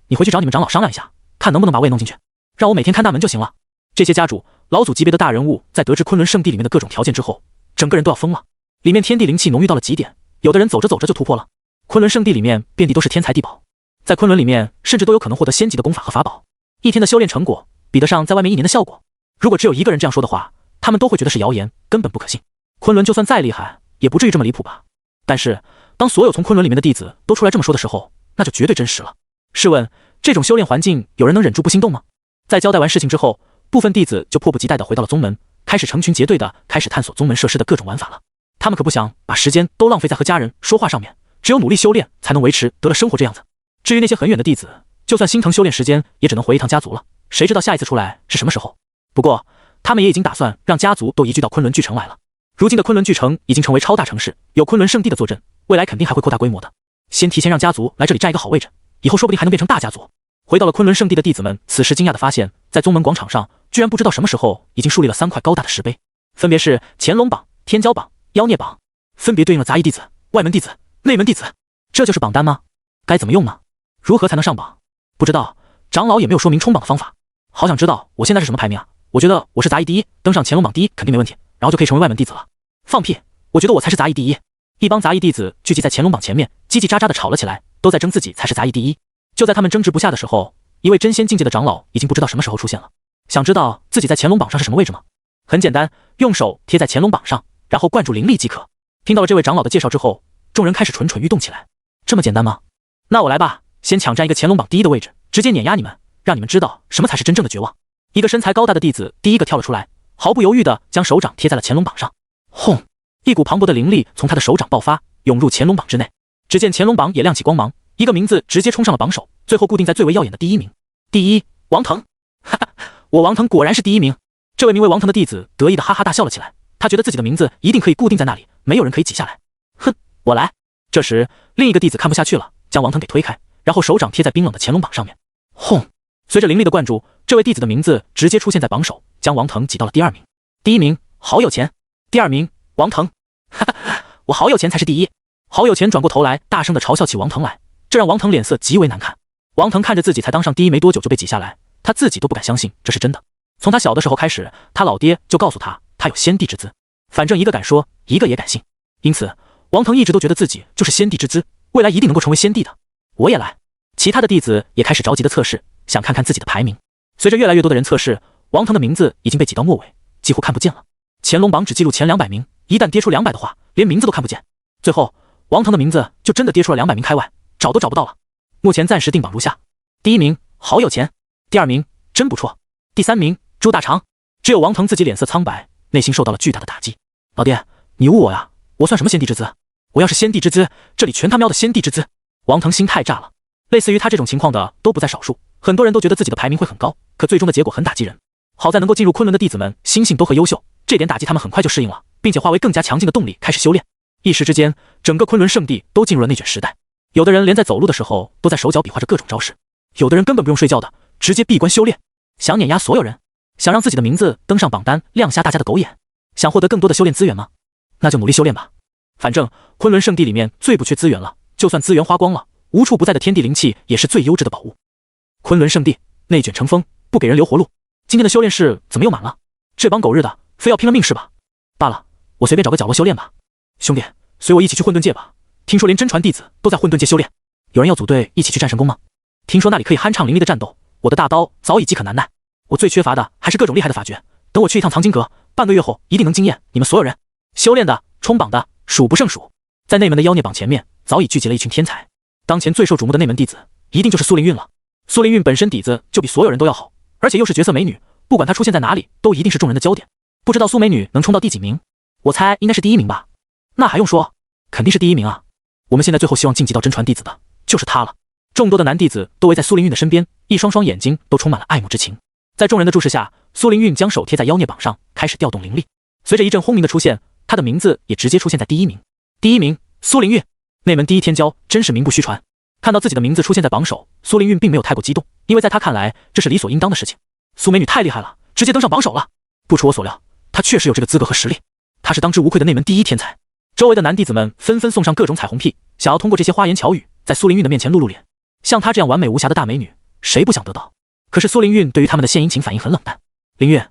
你回去找你们长老商量一下，看能不能把我也弄进去，让我每天看大门就行了。这些家主、老祖级别的大人物在得知昆仑圣地里面的各种条件之后，整个人都要疯了。里面天地灵气浓郁到了极点，有的人走着走着就突破了。昆仑圣地里面遍地都是天材地宝，在昆仑里面甚至都有可能获得仙级的功法和法宝，一天的修炼成果比得上在外面1年的效果。如果只有一个人这样说的话，他们都会觉得是谣言，根本不可信。昆仑就算再厉害，也不至于这么离谱吧？但是当所有从昆仑里面的弟子都出来这么说的时候，那就绝对真实了。试问这种修炼环境，有人能忍住不心动吗？在交代完事情之后，部分弟子就迫不及待地回到了宗门，开始成群结队地开始探索宗门设施的各种玩法了。他们可不想把时间都浪费在和家人说话上面，只有努力修炼才能维持得了生活这样子。至于那些很远的弟子，就算心疼修炼时间，也只能回一趟家族了。谁知道下一次出来是什么时候？不过他们也已经打算让家族都移居到昆仑巨城来了。如今的昆仑巨城已经成为超大城市，有昆仑圣地的坐镇，未来肯定还会扩大规模的。先提前让家族来这里占一个好位置，以后说不定还能变成大家族。回到了昆仑圣地的弟子们此时惊讶地发现，在宗门广场上居然不知道什么时候已经树立了3块高大的石碑，分别是乾隆榜、天骄榜、妖孽榜，分别对应了杂役弟子、外门弟子、内门弟子。这就是榜单吗？该怎么用呢？如何才能上榜？不知道，长老也没有说明冲榜的方法。好想知道我现在是什么排名啊？我觉得我是杂役第一，登上乾隆榜第一肯定没问题，然后就可以成为外门弟子了。放屁，我觉得我才是杂役第一。一帮杂役弟子聚集在乾隆榜前面，叽叽喳喳地吵了起来，都在争自己才是杂役第一。就在他们争执不下的时候，一位真仙境界的长老已经不知道什么时候出现了。想知道自己在乾隆榜上是什么位置吗？很简单，用手贴在乾隆榜上，然后灌注灵力即可。听到了这位长老的介绍之后，众人开始蠢蠢欲动起来。这么简单吗？那我来吧，先抢占一个乾隆榜第一的位置，直接碾压你们，让你们知道什么才是真正的绝望。一个身材高大的弟子第一个跳了出来，毫不犹豫地将手掌贴在了乾隆榜上。轰！一股磅礴的灵力从他的手掌爆发，涌入乾隆榜之内。只见乾隆榜也亮起光芒，一个名字直接冲上了榜首，最后固定在最为耀眼的第一名。第一，王腾。哈哈，我王腾果然是第一名。这位名为王腾的弟子得意的哈哈大笑了起来，他觉得自己的名字一定可以固定在那里，没有人可以挤下来。哼，我来。这时，另一个弟子看不下去了，将王腾给推开，然后手掌贴在冰冷的乾隆榜上面。轰！随着灵力的灌注，这位弟子的名字直接出现在榜首，将王腾挤到了第2名。第1名，好有钱。第2名，王腾。哈哈，我好有钱才是第一。好有钱转过头来，大声地嘲笑起王腾来，这让王腾脸色极为难看。王腾看着自己才当上第一没多久就被挤下来，他自己都不敢相信这是真的。从他小的时候开始，他老爹就告诉他，他有先帝之资，反正一个敢说，一个也敢信。因此，王腾一直都觉得自己就是先帝之资，未来一定能够成为先帝的。我也来。其他的弟子也开始着急的测试，想看看自己的排名。随着越来越多的人测试，王腾的名字已经被挤到末尾，几乎看不见了。乾隆榜只记录前200名，一旦跌出200的话，连名字都看不见。最后，王腾的名字就真的跌出了200名开外，找都找不到了。目前暂时定榜如下：第1名，好有钱；第2名，真不错；第3名，朱大长。只有王腾自己脸色苍白，内心受到了巨大的打击。老爹，你污我呀！我算什么先帝之资？我要是先帝之资，这里全他喵的先帝之资！王腾心太炸了。类似于他这种情况的都不在少数，很多人都觉得自己的排名会很高，可最终的结果很打击人。好在能够进入昆仑的弟子们心性都很优秀，这点打击他们很快就适应了，并且化为更加强劲的动力开始修炼。一时之间，整个昆仑圣地都进入了内卷时代。有的人连在走路的时候都在手脚比划着各种招式，有的人根本不用睡觉的，直接闭关修炼，想碾压所有人，想让自己的名字登上榜单，亮瞎大家的狗眼。想获得更多的修炼资源吗？那就努力修炼吧。反正昆仑圣地里面最不缺资源了，就算资源花光了，无处不在的天地灵气也是最优质的宝物。昆仑圣地内卷成风，不给人留活路。今天的修炼室怎么又满了？这帮狗日的非要拼了命是吧？罢了，我随便找个角落修炼吧。兄弟，随我一起去混沌界吧。听说连真传弟子都在混沌界修炼，有人要组队一起去战神宫吗？听说那里可以酣畅淋漓的战斗，我的大刀早已饥渴难耐，我最缺乏的还是各种厉害的法诀。等我去一趟藏经阁，半个月后一定能惊艳你们所有人。修炼的、冲榜的数不胜数，在内门的妖孽榜前面早已聚集了一群天才。当前最受瞩目的内门弟子一定就是苏灵韵了。苏灵韵本身底子就比所有人都要好，而且又是绝色美女，不管她出现在哪里都一定是众人的焦点。不知道苏美女能冲到第几名？我猜应该是第1名吧。那还用说，肯定是第1名啊。我们现在最后希望晋级到真传弟子的就是她了。众多的男弟子都围在苏灵韵的身边，一双双眼睛都充满了爱慕之情。在众人的注视下，苏灵韵将手贴在妖孽榜上，开始调动灵力。随着一阵轰鸣的出现，她的名字也直接出现在第1名。第1名，苏灵韵，内门第一天骄，真是名不虚传。看到自己的名字出现在榜首，苏灵韵并没有太过激动，因为在她看来，这是理所应当的事情。苏美女太厉害了，直接登上榜首了。不出我所料，她确实有这个资格和实力。她是当之无愧的内门第一天才。周围的男弟子们纷纷送上各种彩虹屁，想要通过这些花言巧语，在苏灵韵的面前露露脸。像她这样完美无瑕的大美女，谁不想得到？可是苏灵韵对于他们的献殷勤反应很冷淡。灵韵，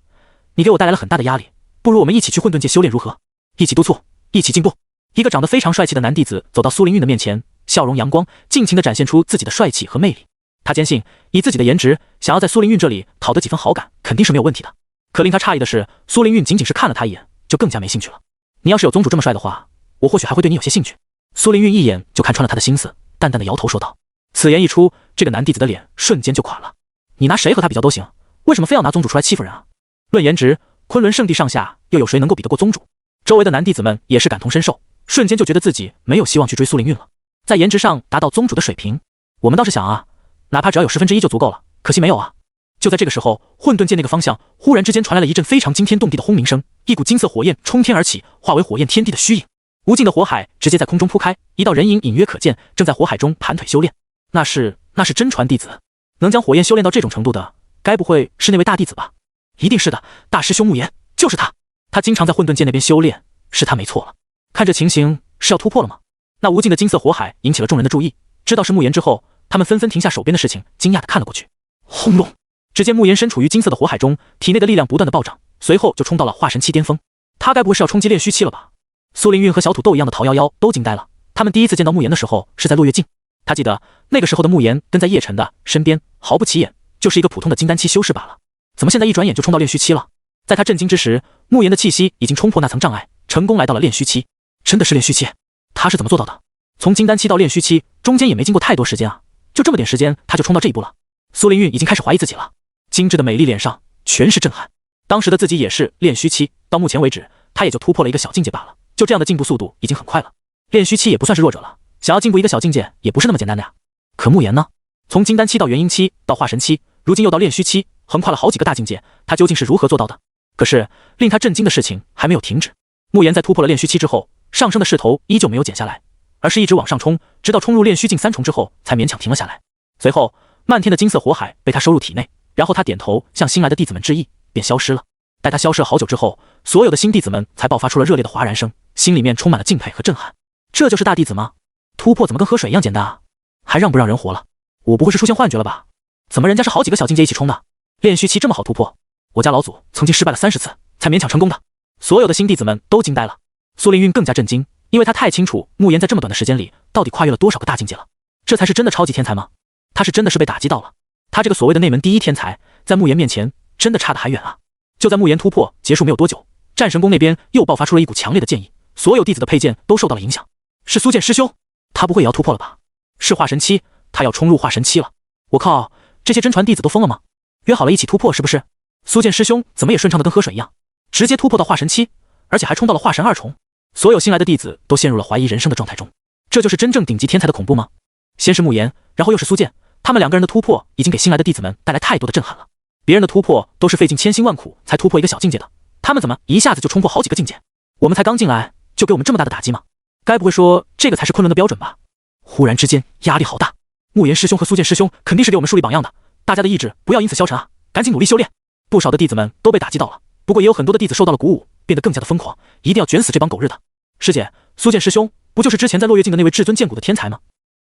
你给我带来了很大的压力，不如我们一起去混沌界修炼如何？一起督促，一起进步。一个长得非常帅气的男弟子走到苏灵韵的面前，笑容阳光，尽情地展现出自己的帅气和魅力。他坚信以自己的颜值，想要在苏灵韵这里讨得几分好感，肯定是没有问题的。可令他诧异的是，苏灵韵仅仅是看了他一眼，就更加没兴趣了。你要是有宗主这么帅的话，我或许还会对你有些兴趣。苏灵韵一眼就看穿了他的心思，淡淡的摇头说道。此言一出，这个男弟子的脸瞬间就垮了。你拿谁和他比较都行，为什么非要拿宗主出来欺负人啊？论颜值，昆仑圣地上下又有谁能够比得过宗主？周围的男弟子们也是感同身受，瞬间就觉得自己没有希望去追苏灵韵了。在颜值上达到宗主的水平，我们倒是想啊，哪怕只要有1/10就足够了，可惜没有啊。就在这个时候，混沌界那个方向忽然之间传来了一阵非常惊天动地的轰鸣声，一股金色火焰冲天而起，化为火焰天地的虚影。无尽的火海直接在空中铺开，一道人影隐约可见，正在火海中盘腿修炼。那是真传弟子，能将火焰修炼到这种程度的，该不会是那位大弟子吧？一定是的，大师兄慕言，就是他。他经常在混沌界那边修炼，是他没错了。看这情形，是要突破了吗？那无尽的金色火海引起了众人的注意，知道是慕言之后，他们纷纷停下手边的事情，惊讶地看了过去。轰隆！只见慕言身处于金色的火海中，体内的力量不断的暴涨，随后就冲到了化神期巅峰。他该不会是要冲击炼虚期了吧？苏灵韵和小土豆一样的陶瑶瑶都惊呆了。他们第一次见到慕言的时候是在落月境，他记得那个时候的慕言跟在叶晨的身边，毫不起眼，就是一个普通的金丹期修士罢了。怎么现在一转眼就冲到炼虚期了？在他震惊之时，慕言的气息已经冲破那层障碍，成功来到了炼虚期。真的是炼虚期？他是怎么做到的？从金丹期到炼虚期，中间也没经过太多时间啊，就这么点时间他就冲到这一步了。苏灵韵已经开始怀疑自己了，精致的美丽脸上全是震撼。当时的自己也是炼虚期，到目前为止，他也就突破了一个小境界罢了，就这样的进步速度已经很快了。炼虚期也不算是弱者了，想要进步一个小境界也不是那么简单的呀。可慕言呢？从金丹期到元婴期到化神期，如今又到炼虚期，横跨了好几个大境界，他究竟是如何做到的？可是令他震惊的事情还没有停止。慕言在突破了炼虚期之后，上升的势头依旧没有减下来，而是一直往上冲，直到冲入炼虚境3重之后才勉强停了下来。随后漫天的金色火海被他收入体内，然后他点头向新来的弟子们致意，便消失了。待他消失了好久之后，所有的新弟子们才爆发出了热烈的哗然声，心里面充满了敬佩和震撼。这就是大弟子吗？突破怎么跟喝水一样简单啊？还让不让人活了？我不会是出现幻觉了吧？怎么人家是好几个小境界一起冲的？炼虚期这么好突破？我家老祖曾经失败了30次才勉强成功的。所有的新弟子们都惊呆了。苏灵韵更加震惊，因为他太清楚慕言在这么短的时间里到底跨越了多少个大境界了。这才是真的超级天才吗？他是真的是被打击到了。他这个所谓的内门第一天才，在慕言面前真的差得还远啊。就在慕言突破结束没有多久，战神宫那边又爆发出了一股强烈的剑意，所有弟子的佩剑都受到了影响。是苏剑师兄，他不会也要突破了吧？是化神期，他要冲入化神期了。我靠，这些真传弟子都疯了吗？约好了一起突破是不是？苏剑师兄怎么也顺畅的跟喝水一样，直接突破到化神期，而且还冲到了化神2重。所有新来的弟子都陷入了怀疑人生的状态中。这就是真正顶级天才的恐怖吗？先是慕言，然后又是苏剑，他们两个人的突破已经给新来的弟子们带来太多的震撼了。别人的突破都是费尽千辛万苦才突破一个小境界的，他们怎么一下子就冲破好几个境界？我们才刚进来，就给我们这么大的打击吗？该不会说这个才是昆仑的标准吧？忽然之间压力好大，慕言师兄和苏剑师兄肯定是给我们树立榜样的，大家的意志不要因此消沉啊，赶紧努力修炼。不少的弟子们都被打击到了，不过也有很多的弟子受到了鼓舞，变得更加的疯狂，一定要卷死这帮狗日的。师姐，苏剑师兄不就是之前在落月境的那位至尊剑骨的天才吗？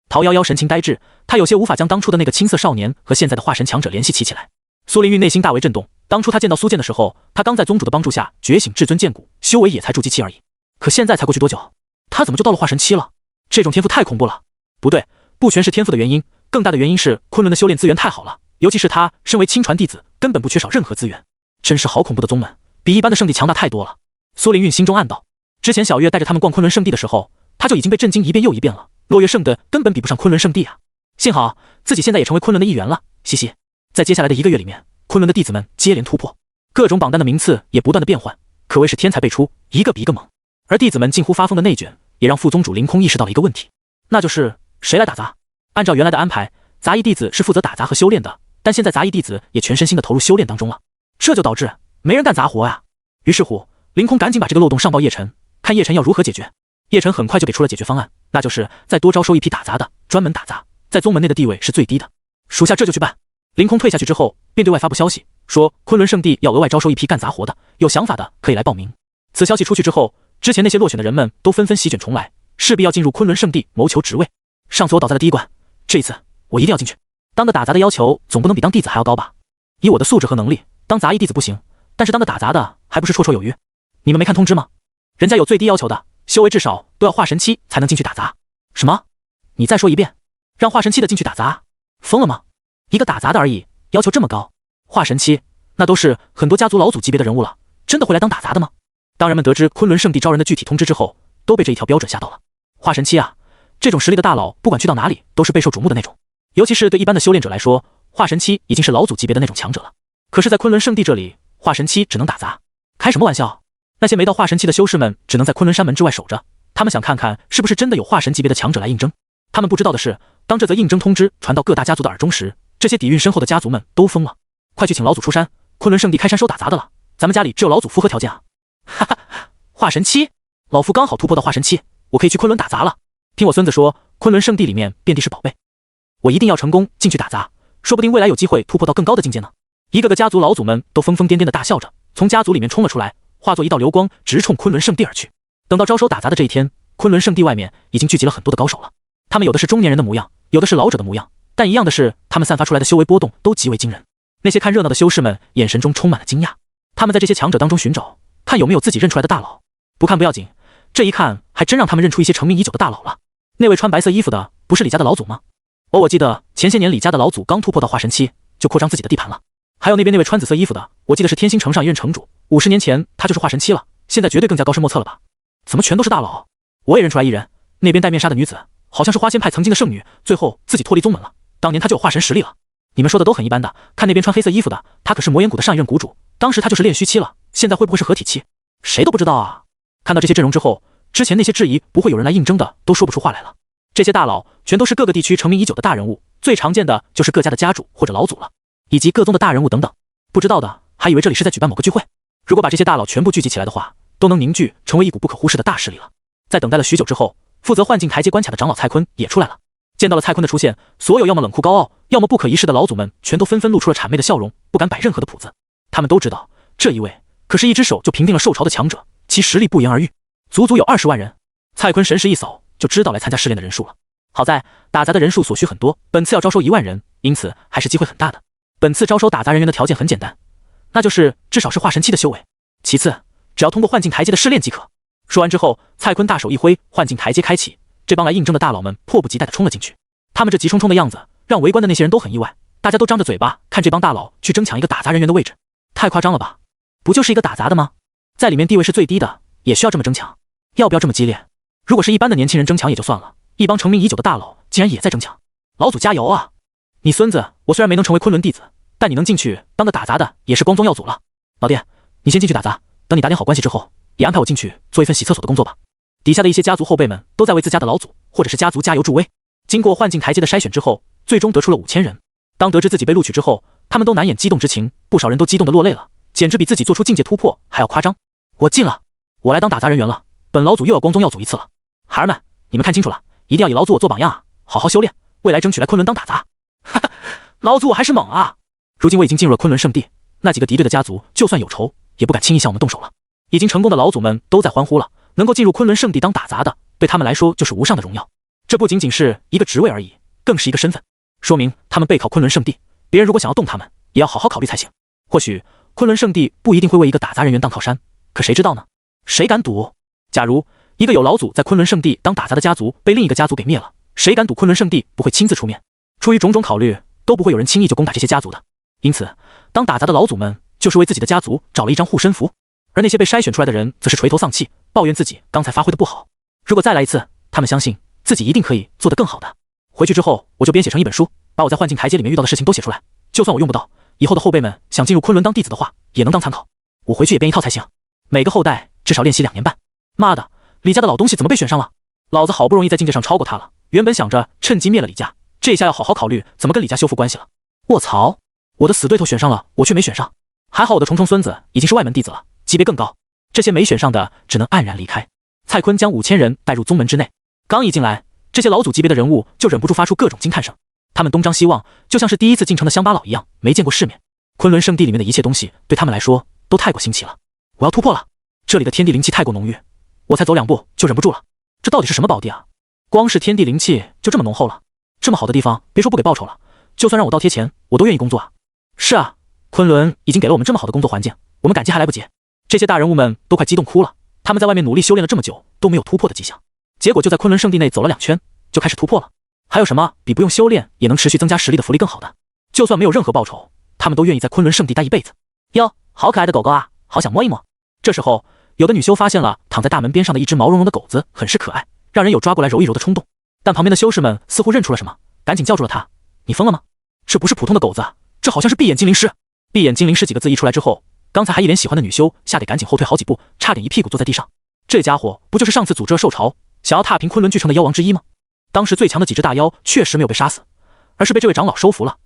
陶夭夭神情呆滞，他有些无法将当初的那个青涩少年和现在的化神强者联系起来。苏林玉内心大为震动，当初他见到苏剑的时候，他刚在宗主的帮助下觉醒至尊剑骨，修为也才筑基期而已。可现在才过去多久，他怎么就到了化神期了？这种天赋太恐怖了。不对，不全是天赋的原因，更大的原因是昆仑的修炼资源太好了，尤其是他身为亲传弟子，根本不缺少任何资源。真是好恐怖的宗门，比一般的圣地强大太多了。苏林韵心中暗道，之前小月带着他们逛昆仑圣地的时候，他就已经被震惊一遍又一遍了。落月圣的根本比不上昆仑圣地啊！幸好自己现在也成为昆仑的一员了，嘻嘻。在接下来的1个月里面，昆仑的弟子们接连突破，各种榜单的名次也不断的变换，可谓是天才辈出，一个比一个猛。而弟子们近乎发疯的内卷，也让副宗主凌空意识到了一个问题，那就是谁来打杂？按照原来的安排，杂役弟子是负责打杂和修炼的，但现在杂役弟子也全身心的投入修炼当中了，这就导致没人干杂活呀。于是乎，凌空赶紧把这个漏洞上报叶晨，看叶晨要如何解决。叶晨很快就给出了解决方案，那就是再多招收一批打杂的，专门打杂，在宗门内的地位是最低的。属下这就去办。凌空退下去之后，便对外发布消息，说昆仑圣地要额外招收一批干杂活的，有想法的可以来报名。此消息出去之后，之前那些落选的人们都纷纷席卷重来，势必要进入昆仑圣地谋求职位。上次我倒在了第一关，这一次我一定要进去。当个打杂的要求总不能比当弟子还要高吧？以我的素质和能力，当杂役弟子不行，但是当个打杂的还不是绰绰有余？你们没看通知吗？人家有最低要求的，修为至少都要化神期才能进去打杂。什么？你再说一遍，让化神期的进去打杂？疯了吗？一个打杂的而已，要求这么高？化神期那都是很多家族老祖级别的人物了，真的会来当打杂的吗？当人们得知昆仑圣地招人的具体通知之后，都被这一条标准吓到了。化神期啊，这种实力的大佬不管去到哪里都是备受瞩目的那种，尤其是对一般的修炼者来说，化神期已经是老祖级别的那种强者了。可是在昆仑圣地这里，化神期只能打杂，开什么玩笑？那些没到化神期的修士们只能在昆仑山门之外守着，他们想看看是不是真的有化神级别的强者来应征。他们不知道的是，当这则应征通知传到各大家族的耳中时，这些底蕴深厚的家族们都疯了。快去请老祖出山，昆仑圣地开山收打杂的了，咱们家里只有老祖符合条件啊！哈哈，化神期，老夫刚好突破到化神期，我可以去昆仑打杂了。听我孙子说，昆仑圣地里面遍地是宝贝，我一定要成功进去打杂，说不定未来有机会突破到更高的境界呢。一个个家族老祖们都疯疯癫癫的大笑着，从家族里面冲了出来，化作一道流光，直冲昆仑圣地而去。等到招收打杂的这一天，昆仑圣地外面已经聚集了很多的高手了，他们有的是中年人的模样，有的是老者的模样，但一样的是，他们散发出来的修为波动都极为惊人。那些看热闹的修士们眼神中充满了惊讶，他们在这些强者当中寻找，看有没有自己认出来的大佬。不看不要紧，这一看还真让他们认出一些成名已久的大佬了。那位穿白色衣服的不是李家的老祖吗？我记得前些年李家的老祖刚突破到化神期，就扩张自己的地盘了。还有那边那位穿紫色衣服的，我记得是天星城上一任城主，50年前他就是化神期了，现在绝对更加高深莫测了吧？怎么全都是大佬？我也认出来一人，那边戴面纱的女子好像是花仙派曾经的圣女，最后自己脱离宗门了。当年她就有化神实力了。你们说的都很一般的，看那边穿黑色衣服的，他可是魔岩谷的上一任谷主，当时他就是炼虚期了，现在会不会是合体期？谁都不知道啊。看到这些阵容之后，之前那些质疑不会有人来应征的都说不出话来了。这些大佬全都是各个地区成名已久的大人物，最常见的就是各家的家主或者老祖了，以及各宗的大人物等等。不知道的还以为这里是在举办某个聚会，如果把这些大佬全部聚集起来的话，都能凝聚成为一股不可忽视的大势力了。在等待了许久之后，负责幻境台阶关卡的长老蔡坤也出来了。见到了蔡坤的出现，所有要么冷酷高傲，要么不可一世的老祖们全都纷纷露出了谄媚的笑容，不敢摆任何的谱子。他们都知道，这一位可是一只手就平定了受朝的强者，其实力不言而喻，足足有20万人。蔡坤神识一扫，就知道来参加试炼的人数了。好在打杂的人数所需很多，本次要招收1万人，因此还是机会很大的。本次招收打杂人员的条件很简单，那就是至少是化神期的修为，其次只要通过幻境台阶的试炼即可。说完之后，蔡坤大手一挥，幻境台阶开启，这帮来应征的大佬们迫不及待地冲了进去。他们这急冲冲的样子，让围观的那些人都很意外，大家都张着嘴巴看这帮大佬去争抢一个打杂人员的位置，太夸张了吧？不就是一个打杂的吗？在里面地位是最低的，也需要这么争抢？要不要这么激烈？如果是一般的年轻人争抢也就算了，一帮成名已久的大佬竟然也在争抢，老祖加油啊！你孙子，我虽然没能成为昆仑弟子，但你能进去当个打杂的也是光宗耀祖了。老爹，你先进去打杂，等你打点好关系之后，也安排我进去做一份洗厕所的工作吧。底下的一些家族后辈们都在为自家的老祖或者是家族加油助威。经过幻境台阶的筛选之后，最终得出了5000人。当得知自己被录取之后，他们都难掩激动之情，不少人都激动的落泪了。简直比自己做出境界突破还要夸张。我进了，我来当打杂人员了，本老祖又要光宗耀祖一次了。孩儿们，你们看清楚了，一定要以老祖我做榜样啊，好好修炼，未来争取来昆仑当打杂。哈哈，老祖我还是猛啊！如今我已经进入了昆仑圣地，那几个敌对的家族就算有仇，也不敢轻易向我们动手了。已经成功的老祖们都在欢呼了，能够进入昆仑圣地当打杂的，对他们来说就是无上的荣耀。这不仅仅是一个职位而已，更是一个身份，说明他们背靠昆仑圣地，别人如果想要动他们，也要好好考虑才行。或许昆仑圣地不一定会为一个打杂人员当靠山，可谁知道呢？谁敢赌？假如一个有老祖在昆仑圣地当打杂的家族被另一个家族给灭了，谁敢赌昆仑圣地不会亲自出面？出于种种考虑，都不会有人轻易就攻打这些家族的。因此，当打杂的老祖们就是为自己的家族找了一张护身符，而那些被筛选出来的人则是垂头丧气，抱怨自己刚才发挥的不好。如果再来一次，他们相信自己一定可以做得更好的。回去之后，我就编写成一本书，把我在幻境台阶里面遇到的事情都写出来，就算我用不到，以后的后辈们想进入昆仑当弟子的话，也能当参考。我回去也编一套才行，每个后代至少练习2年半。妈的，李家的老东西怎么被选上了？老子好不容易在境界上超过他了，原本想着趁机灭了李家，这下要好好考虑怎么跟李家修复关系了。卧槽，我的死对头选上了，我却没选上。还好我的重重孙子已经是外门弟子了，级别更高，这些没选上的只能黯然离开。蔡坤将5000人带入宗门之内，刚一进来，这些老祖级别的人物就忍不住发出各种惊叹声。他们东张西望，就像是第一次进城的乡巴佬一样，没见过世面。昆仑圣地里面的一切东西对他们来说都太过新奇了。我要突破了，这里的天地灵气太过浓郁，我才走2步就忍不住了。这到底是什么宝地啊？光是天地灵气就这么浓厚了，这么好的地方，别说不给报酬了，就算让我倒贴钱，我都愿意工作啊。是啊，昆仑已经给了我们这么好的工作环境，我们感激还来不及。这些大人物们都快激动哭了，他们在外面努力修炼了这么久，都没有突破的迹象，结果就在昆仑圣地内走了2圈，就开始突破了。还有什么比不用修炼也能持续增加实力的福利更好的？就算没有任何报酬，他们都愿意在昆仑圣地待一辈子。哟，好可爱的狗狗啊，好想摸一摸。这时候，有的女修发现了躺在大门边上的一只毛茸茸的狗子，很是可爱，让人有抓过来揉一揉的冲动。但旁边的修士们似乎认出了什么，赶紧叫住了他。你疯了吗？这不是普通的狗子，这好像是闭眼精灵师。闭眼精灵师几个字一出来之后，刚才还一脸喜欢的女修吓得赶紧后退好几步，差点一屁股坐在地上。这家伙不就是上次组织了兽潮，想要踏平昆仑巨城的妖王之一吗？当时最强的几只大妖确实没有被杀死，而是被这位长老收服了。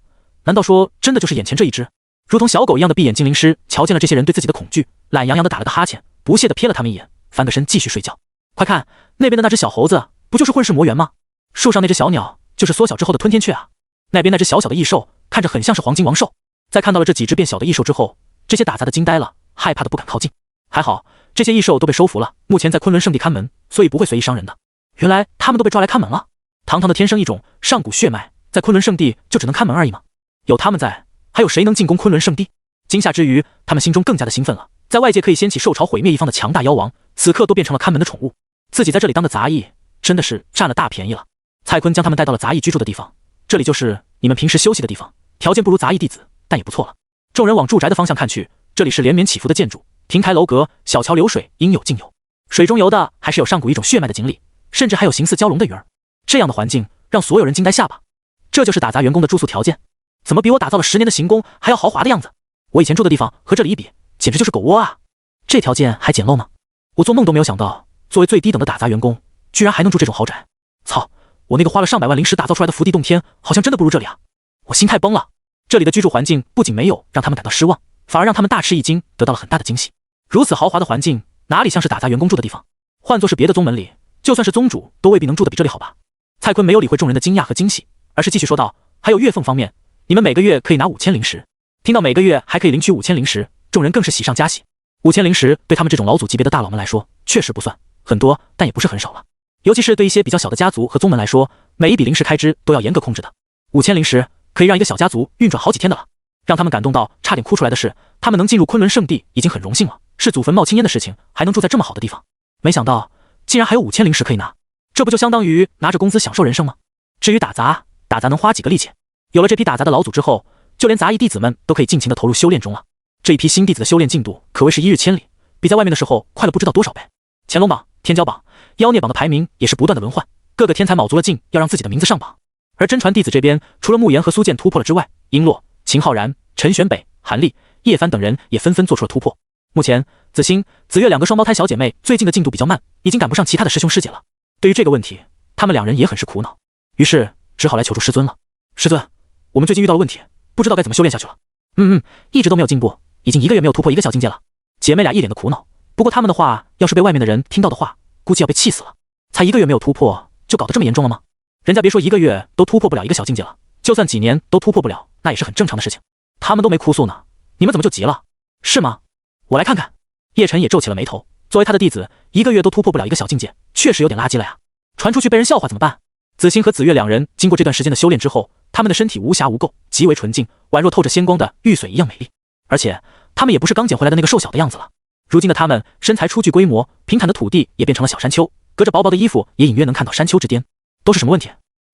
难道说真的就是眼前这一只？如同小狗一样的闭眼精灵师瞧见了这些人对自己的恐惧，懒洋洋的打了个哈欠，不屑的瞥了他们一眼，翻个身继续睡觉。快看，那边的那只小猴子不就是混世魔猿吗？树上那只小鸟就是缩小之后的吞天雀啊。那边那只小小的异兽看着很像是黄金王兽。在看到了这几只变小的异兽之后，这些打杂的惊呆了，害怕的不敢靠近。还好这些异兽都被收服了，目前在昆仑圣地看门，所以不会随意伤人的。原来他们都被抓来看门了。堂堂的天生异种，上古血脉，在昆仑圣地就只能看门而已吗？有他们在，还有谁能进攻昆仑圣地？惊吓之余，他们心中更加的兴奋了。在外界可以掀起兽潮毁灭一方的强大妖王，此刻都变成了看门的宠物。自己在这里当个杂役，真的是占了大便宜了。蔡坤将他们带到了杂役居住的地方，这里就是你们平时休息的地方，条件不如杂役弟子，但也不错了。众人往住宅的方向看去，这里是连绵起伏的建筑，亭台楼阁，小桥流水，应有尽有。水中游的还是有上古一种血脉的锦鲤，甚至还有形似蛟龙的鱼儿。这样的环境让所有人惊呆下巴。这就是打杂员工的住宿条件，怎么比我打造了10年的行宫还要豪华的样子？我以前住的地方和这里一比，简直就是狗窝啊！这条件还简陋吗？我做梦都没有想到，作为最低等的打杂员工，居然还能住这种豪宅。操，我那个花了上百万灵石打造出来的福地洞天，好像真的不如这里啊！我心态崩了。这里的居住环境不仅没有让他们感到失望，反而让他们大吃一惊，得到了很大的惊喜。如此豪华的环境，哪里像是打杂员工住的地方？换作是别的宗门里，就算是宗主，都未必能住得比这里好吧？蔡坤没有理会众人的惊讶和惊喜，而是继续说道：“还有月俸方面，你们每个月可以拿5000灵石。”听到每个月还可以领取5000灵石，众人更是喜上加喜。5000灵石对他们这种老祖级别的大佬们来说，确实不算很多，但也不是很少了。尤其是对一些比较小的家族和宗门来说，每一笔灵石开支都要严格控制的。5000灵石可以让一个小家族运转好几天的了。让他们感动到差点哭出来的是，他们能进入昆仑圣地已经很荣幸了，是祖坟冒青烟的事情，还能住在这么好的地方。没想到竟然还有5000灵石可以拿，这不就相当于拿着工资享受人生吗？至于打杂能花几个力气？有了这批打杂的老祖之后，就连杂役弟子们都可以尽情的投入修炼中了。这一批新弟子的修炼进度可谓是一日千里，比在外面的时候快了不知道多少倍。乾隆榜、天骄榜、妖孽榜的排名也是不断的轮换，各个天才卯足了劲要让自己的名字上榜。而真传弟子这边，除了慕言和苏剑突破了之外，璎珞、秦浩然、陈玄北、韩立、叶帆等人也纷纷做出了突破。目前子欣、子月2个双胞胎小姐妹最近的进度比较慢，已经赶不上其他的师兄师姐了。对于这个问题，他们2人也很是苦恼，于是只好来求助师尊了。师尊，我们最近遇到了问题，不知道该怎么修炼下去了。一直都没有进步，已经1个月没有突破1个小境界了。姐妹俩一脸的苦恼，不过她们的话要是被外面的人听到的话，估计要被气死了。才1个月没有突破，就搞得这么严重了吗？人家别说1个月都突破不了1个小境界了，就算几年都突破不了，那也是很正常的事情。他们都没哭诉呢，你们怎么就急了？是吗？我来看看。叶晨也皱起了眉头，作为他的弟子，1个月都突破不了1个小境界，确实有点垃圾了呀。传出去被人笑话怎么办？子欣和子月两人经过这段时间的修炼之后，他们的身体无瑕无垢，极为纯净，宛若透着仙光的玉髓一样美丽。而且他们也不是刚捡回来的那个瘦小的样子了，如今的他们身材初具规模，平坦的土地也变成了小山丘，隔着薄薄的衣服也隐约能看到山丘之巅。都是什么问题？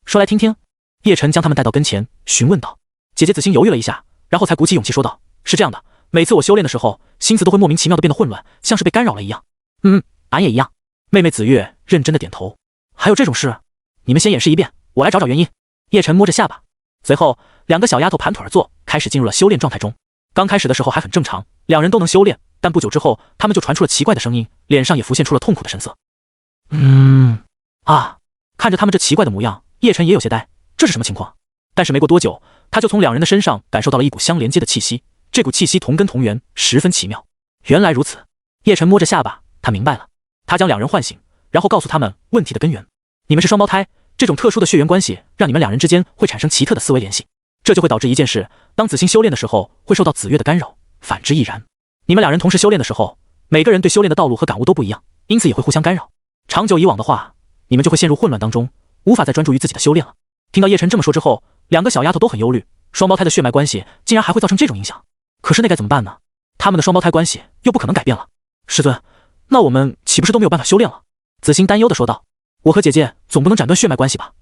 说来听听。叶晨将他们带到跟前，询问道。姐姐子欣犹豫了一下，然后才鼓起勇气说道：是这样的，每次我修炼的时候，心思都会莫名其妙的变得混乱，像是被干扰了一样。俺也一样。妹妹子月认真的点头。还有这种事？你们先演示一遍，我来找找原因。叶晨摸着下巴，随后2个小丫头盘腿而坐，开始进入了修炼状态中。刚开始的时候还很正常，两人都能修炼，但不久之后，他们就传出了奇怪的声音，脸上也浮现出了痛苦的神色。看着他们这奇怪的模样，叶晨也有些呆，这是什么情况？但是没过多久，他就从两人的身上感受到了一股相连接的气息，这股气息同根同源，十分奇妙。原来如此，叶晨摸着下巴，他明白了。他将两人唤醒，然后告诉他们问题的根源：你们是双胞胎，这种特殊的血缘关系让你们两人之间会产生奇特的思维联系，这就会导致一件事，当子欣修炼的时候会受到子月的干扰，反之亦然。你们两人同时修炼的时候，每个人对修炼的道路和感悟都不一样，因此也会互相干扰。长久以往的话，你们就会陷入混乱当中，无法再专注于自己的修炼了。听到叶晨这么说之后，2个小丫头都很忧虑，双胞胎的血脉关系竟然还会造成这种影响。可是那该怎么办呢？他们的双胞胎关系又不可能改变了。师尊，那我们岂不是都没有办法修炼了？子欣担忧地说道。我和姐姐总不能斩断血脉关系吧？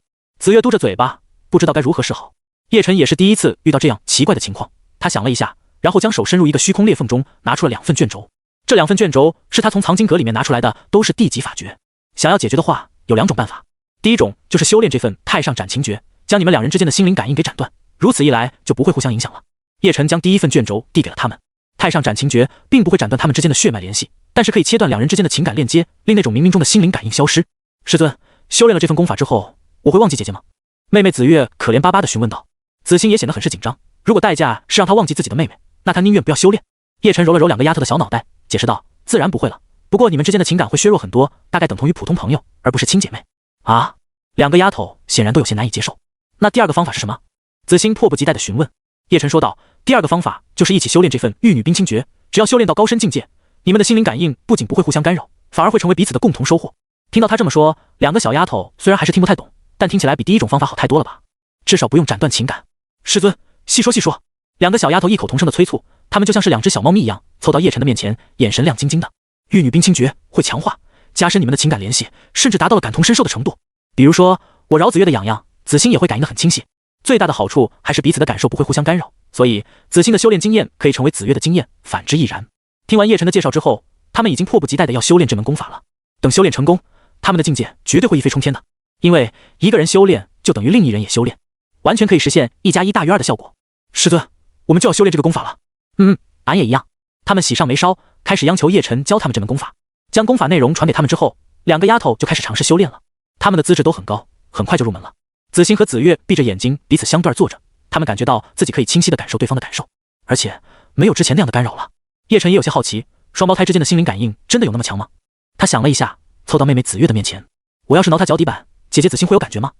子月嘟着嘴巴，不知道该如何是好。叶晨也是第一次遇到这样奇怪的情况，他想了一下，然后将手伸入一个虚空裂缝中，拿出了2份卷轴。这2份卷轴是他从藏经阁里面拿出来的，都是地级法诀。想要解决的话，有2种办法。第一种就是修炼这份太上斩情诀，将你们两人之间的心灵感应给斩断，如此一来就不会互相影响了。叶晨将第1份卷轴递给了他们。太上斩情诀并不会斩断他们之间的血脉联系，但是可以切断两人之间的情感链接，令那种冥冥中的心灵感应消失。师尊，修炼了这份功法之后，我会忘记姐姐吗？妹妹子月可怜巴巴地询问道。子欣也显得很是紧张，如果代价是让她忘记自己的妹妹，那她宁愿不要修炼。叶晨揉了揉2个丫头的小脑袋，解释道：自然不会了，不过你们之间的情感会削弱很多，大概等同于普通朋友，而不是亲姐妹。啊？2个丫头显然都有些难以接受。那第2个方法是什么？子欣迫不及待地询问。叶晨说道：第2个方法就是一起修炼这份玉女冰清诀，只要修炼到高深境界，你们的心灵感应不仅不会互相干扰，反而会成为彼此的共同收获。听到他这么说，2个小丫头虽然还是听不太懂，但听起来比第1种方法好太多了吧？至少不用斩断情感。师尊，细说细说。2个小丫头异口同声的催促，她们就像是2只小猫咪一样，凑到叶晨的面前，眼神亮晶晶的。玉女冰清诀会强化、加深你们的情感联系，甚至达到了感同身受的程度。比如说，我饶子月的痒痒，子欣也会感应得很清晰。最大的好处还是彼此的感受不会互相干扰，所以子欣的修炼经验可以成为子月的经验，反之亦然。听完叶晨的介绍之后，他们已经迫不及待的要修炼这门功法了。等修炼成功，他们的境界绝对会一飞冲天的，因为一个人修炼就等于另一人也修炼，完全可以实现1+1大于2的效果。师尊，我们就要修炼这个功法了。俺也一样。他们喜上眉梢，开始央求叶晨教他们这门功法。将功法内容传给他们之后，2个丫头就开始尝试修炼了。他们的资质都很高，很快就入门了。子欣和子月闭着眼睛彼此相对坐着，他们感觉到自己可以清晰地感受对方的感受，而且没有之前那样的干扰了。叶晨也有些好奇，双胞胎之间的心灵感应真的有那么强吗？他想了一下，凑到妹妹子月的面前。我要是挠她脚底板，姐姐子欣会有感觉吗？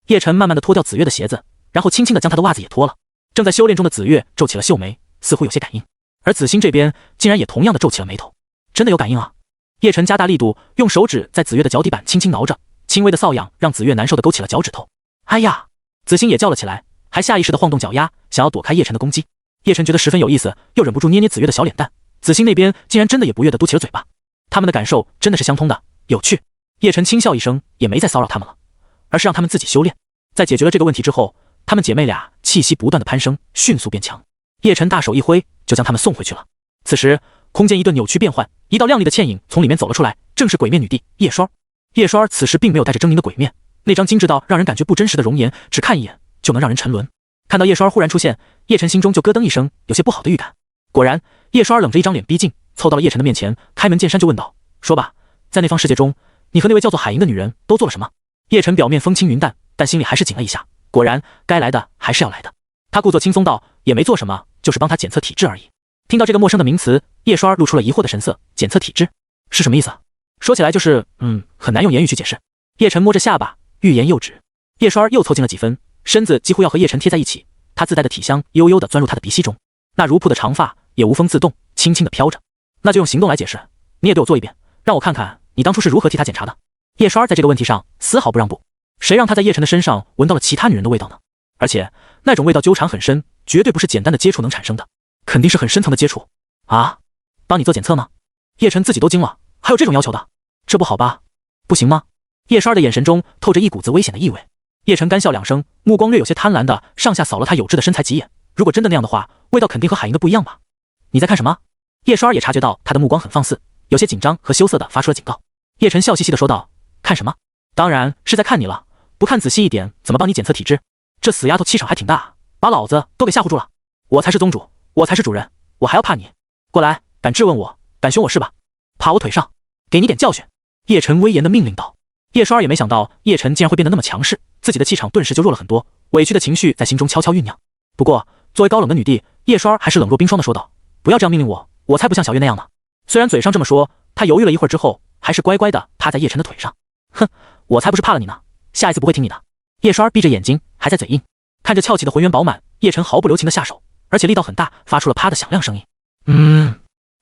叶晨慢慢地脱掉子月的鞋子，然后轻轻地将她的袜子也脱了。正在修炼中的子月皱起了秀眉，似乎有些感应，而子欣这边竟然也同样的皱起了眉头。真的有感应啊！叶晨加大力度，用手指在子月的脚底板轻轻挠着，轻微的瘙痒让子月难受的勾起了脚趾头。哎呀！子欣也叫了起来，还下意识的晃动脚丫，想要躲开叶晨的攻击。叶晨觉得十分有意思，又忍不住捏捏子月的小脸蛋。子欣那边竟然真的也不悦的嘟起了嘴巴。他们的感受真的是相通的，有趣。叶晨轻笑一声，也没再骚扰他们了，而是让他们自己修炼。在解决了这个问题之后，她们姐妹俩气息不断的攀升，迅速变强。叶晨大手一挥，就将她们送回去了。此时空间一顿扭曲变换，一道亮丽的倩影从里面走了出来，正是鬼面女帝叶双。叶双此时并没有带着狰狞的鬼面，那张精致到让人感觉不真实的容颜，只看一眼就能让人沉沦。看到叶双忽然出现，叶晨心中就咯噔一声，有些不好的预感。果然，叶双冷着一张脸逼近，凑到了叶晨的面前，开门见山就问道：说吧，在那方世界中，你和那位叫做海莹的女人都做了什么？叶晨表面风轻云淡，但心里还是紧了一下。果然，该来的还是要来的。他故作轻松道：也没做什么，就是帮他检测体质而已。听到这个陌生的名词，叶双儿露出了疑惑的神色。检测体质是什么意思？说起来就是很难用言语去解释。叶晨摸着下巴，欲言又止。叶双儿又凑近了几分，身子几乎要和叶晨贴在一起，他自带的体香悠悠地钻入他的鼻息中，那如瀑的长发也无风自动，轻轻地飘着。那就用行动来解释，你也对我做一遍，让我看看你当初是如何替他检查的。叶双儿在这个问题上丝毫不让步，谁让他在叶晨的身上闻到了其他女人的味道呢？而且那种味道纠缠很深，绝对不是简单的接触能产生的，肯定是很深层的接触啊！帮你做检测吗？叶晨自己都惊了，还有这种要求的，这不好吧？不行吗？叶双儿的眼神中透着一股子危险的意味。叶晨干笑两声，目光略有些贪婪的上下扫了他有致的身材几眼。如果真的那样的话，味道肯定和海英的不一样吧？你在看什么？叶双儿也察觉到他的目光很放肆，有些紧张和羞涩的发出了警告。叶晨笑嘻嘻的说道：看什么？当然是在看你了，不看仔细一点，怎么帮你检测体质？这死丫头气场还挺大，把老子都给吓唬住了。我才是宗主，我才是主人，我还要怕你？过来，敢质问我，敢凶我是吧？趴我腿上，给你点教训。叶晨威严的命令道。叶双儿也没想到叶晨竟然会变得那么强势，自己的气场顿时就弱了很多，委屈的情绪在心中悄悄酝酿。不过作为高冷的女帝，叶双儿还是冷若冰霜的说道：不要这样命令我，我才不像小月那样呢。虽然嘴上这么说，她犹豫了一会儿之后，还是乖乖的趴在叶晨的腿上。哼，我才不是怕了你呢，下一次不会听你的。叶双儿闭着眼睛，还在嘴硬，看着翘起的浑圆饱满，叶晨毫不留情的下手，而且力道很大，发出了啪的响亮声音。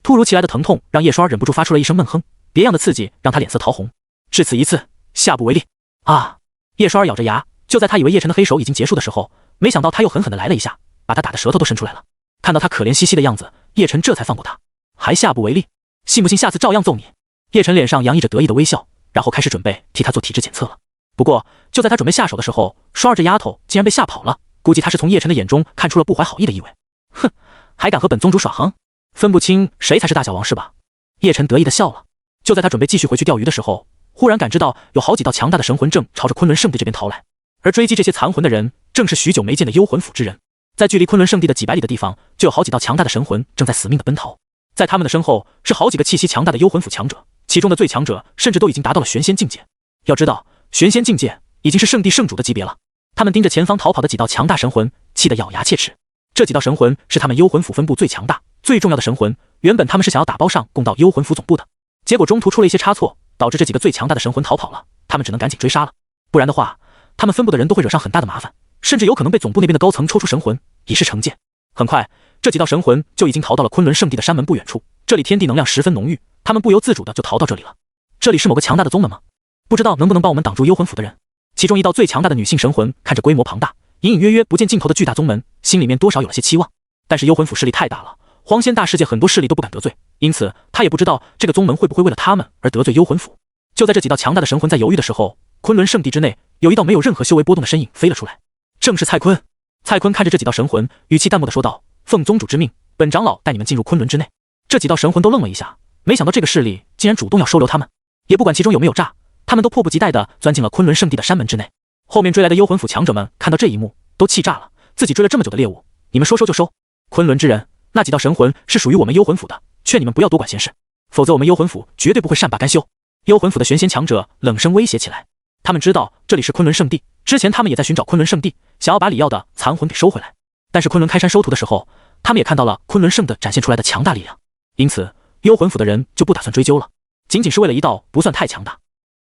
突如其来的疼痛让叶双儿忍不住发出了一声闷哼，别样的刺激让他脸色桃红。至此一次，下不为例啊！叶双儿咬着牙，就在他以为叶晨的黑手已经结束的时候，没想到他又狠狠地来了一下，把他打的舌头都伸出来了。看到他可怜兮兮的样子，叶晨这才放过他。还下不为例？信不信下次照样揍你？叶晨脸上洋溢着得意的微笑，然后开始准备替他做体质检测了。不过就在他准备下手的时候，双儿这丫头竟然被吓跑了，估计他是从叶晨的眼中看出了不怀好意的意味。哼，还敢和本宗主耍横？分不清谁才是大小王是吧？叶晨得意的笑了。就在他准备继续回去钓鱼的时候，忽然感知到有好几道强大的神魂正朝着昆仑圣地这边逃来，而追击这些残魂的人正是许久没见的幽魂府之人。在距离昆仑圣地的几百里的地方，就有好几道强大的神魂正在死命的奔逃，在他们的身后是好几个气息强大的幽魂府强者，其中的最强者甚至都已经达到了玄仙境界。要知道，玄仙境界已经是圣地圣主的级别了。他们盯着前方逃跑的几道强大神魂，气得咬牙切齿。这几道神魂是他们幽魂府分部最强大、最重要的神魂，原本他们是想要打包上供到幽魂府总部的，结果中途出了一些差错，导致这几个最强大的神魂逃跑了，他们只能赶紧追杀了。不然的话，他们分部的人都会惹上很大的麻烦，甚至有可能被总部那边的高层抽出神魂，以示惩戒。很快，这几道神魂就已经逃到了昆仑圣地的山门不远处，这里天地能量十分浓郁，他们不由自主的就逃到这里了。这里是某个强大的宗门吗？不知道能不能帮我们挡住幽魂府的人。其中一道最强大的女性神魂看着规模庞大、隐隐约约不见尽头的巨大宗门，心里面多少有了些期望。但是幽魂府势力太大了，荒仙大世界很多势力都不敢得罪，因此他也不知道这个宗门会不会为了他们而得罪幽魂府。就在这几道强大的神魂在犹豫的时候，昆仑圣地之内有一道没有任何修为波动的身影飞了出来，正是蔡坤。蔡坤看着这几道神魂，语气淡漠地说道：奉宗主之命，本长老带你们进入昆仑之内。这几道神魂都愣了一下，没想到这个势力竟然主动要收留他们，也不管其中有没有诈，他们都迫不及待地钻进了昆仑圣地的山门之内。后面追来的幽魂府强者们看到这一幕都气炸了，自己追了这么久的猎物，你们说收就收？昆仑之人，那几道神魂是属于我们幽魂府的，劝你们不要多管闲事，否则我们幽魂府绝对不会善罢甘休。幽魂府的玄仙强者冷声威胁起来，他们知道这里是昆仑圣地，之前他们也在寻找昆仑圣地，想要把李耀的残魂给收回来，但是昆仑开山收徒的时候，他们也看到了昆仑圣的展现出来的强大力量，因此幽魂府的人就不打算追究了，仅仅是为了一道不算太强大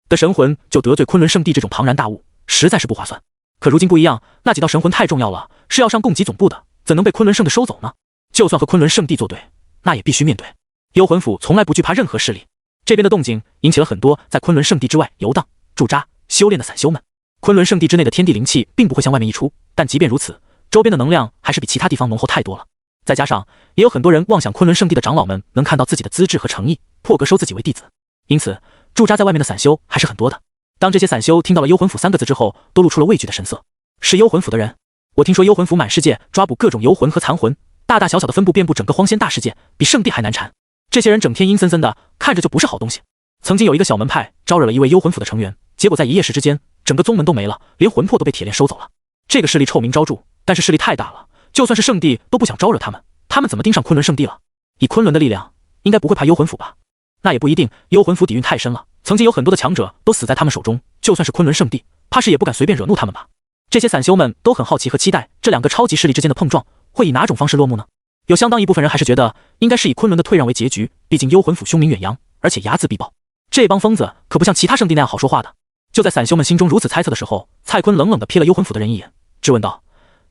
的神魂就得罪昆仑圣地这种庞然大物，实在是不划算。可如今不一样，那几道神魂太重要了，是要上供给总部的，怎能被昆仑圣的收走呢？就算和昆仑圣地作对，那也必须面对。幽魂府从来不惧怕任何势力，这边的动静引起了很多在昆仑圣地之外游荡、驻扎、修炼的散修们。昆仑圣地之内的天地灵气并不会向外面溢出，但即便如此，周边的能量还是比其他地方浓厚太多了。再加上也有很多人妄想昆仑圣地的长老们能看到自己的资质和诚意，破格收自己为弟子，因此驻扎在外面的散修还是很多的。当这些散修听到了幽魂府3个字之后，都露出了畏惧的神色。是幽魂府的人？我听说幽魂府满世界抓捕各种游魂和残魂，大大小小的分布遍布整个荒仙大世界，比圣地还难缠。这些人整天阴森森的，看着就不是好东西。曾经有一个小门派招惹了一位幽魂府的成员，结果在一夜时之间，整个宗门都没了，连魂魄都被铁链收走了。这个势力臭名昭著，但是势力太大了，就算是圣地都不想招惹他们，他们怎么盯上昆仑圣地了？以昆仑的力量，应该不会怕幽魂府吧？那也不一定，幽魂府底蕴太深了，曾经有很多的强者都死在他们手中，就算是昆仑圣地，怕是也不敢随便惹怒他们吧？这些散修们都很好奇和期待这两个超级势力之间的碰撞会以哪种方式落幕呢？有相当一部分人还是觉得应该是以昆仑的退让为结局，毕竟幽魂府凶名远扬，而且睚眦必报。这帮疯子可不像其他圣地那样好说话的。就在散修们心中如此猜测的时候，蔡坤冷冷地瞥了幽魂府的人一眼，质问道：“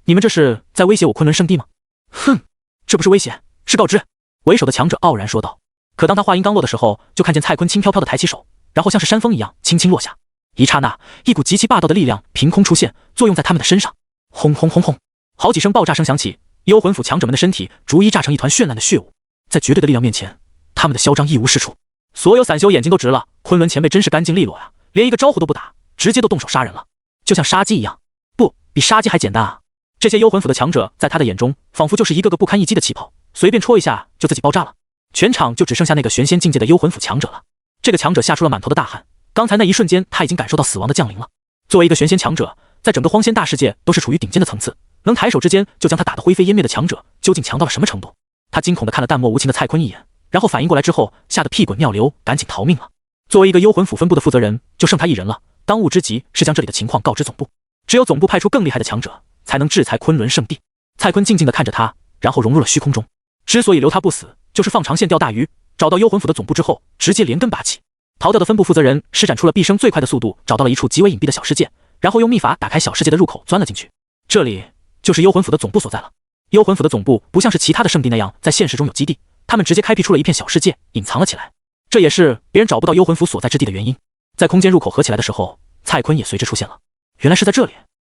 你们这是在威胁我昆仑圣地吗？”“哼，这不是威胁，是告知。”为首的强者傲然说道。可当他话音刚落的时候，就看见蔡坤轻飘飘地抬起手，然后像是山风一样轻轻落下。一刹那，一股极其霸道的力量凭空出现，作用在他们的身上。轰轰轰轰，好几声爆炸声响起，幽魂府强者们的身体逐一炸成一团绚烂的血雾。在绝对的力量面前，他们的嚣张一无是处。所有散修眼睛都直了，昆仑前辈真是干净利落呀，连一个招呼都不打，直接都动手杀人了，就像杀鸡一样。不，比杀鸡还简单啊！这些幽魂府的强者在他的眼中，仿佛就是一个个不堪一击的气泡，随便戳一下就自己爆炸了。全场就只剩下那个玄仙境界的幽魂府强者了。这个强者吓出了满头的大汗，刚才那一瞬间他已经感受到死亡的降临了。作为一个玄仙强者，在整个荒仙大世界都是处于顶尖的层次，能抬手之间就将他打得灰飞烟灭的强者，究竟强到了什么程度？他惊恐地看了淡漠无情的蔡坤一眼，然后反应过来之后，吓得屁滚尿流，赶紧逃命了。作为一个幽魂府分部的负责人，就剩他一人了。当务之急是将这里的情况告知总部，只有总部派出更厉害的强者，才能制裁昆仑圣地。蔡坤静静地看着他，然后融入了虚空中。之所以留他不死，就是放长线钓大鱼。找到幽魂府的总部之后，直接连根拔起。逃掉的分部负责人施展出了毕生最快的速度，找到了一处极为隐蔽的小世界，然后用秘法打开小世界的入口，钻了进去。这里就是幽魂府的总部所在了。幽魂府的总部不像是其他的圣地那样在现实中有基地，他们直接开辟出了一片小世界，隐藏了起来。这也是别人找不到幽魂府所在之地的原因。在空间入口合起来的时候，蔡坤也随之出现了。原来是在这里，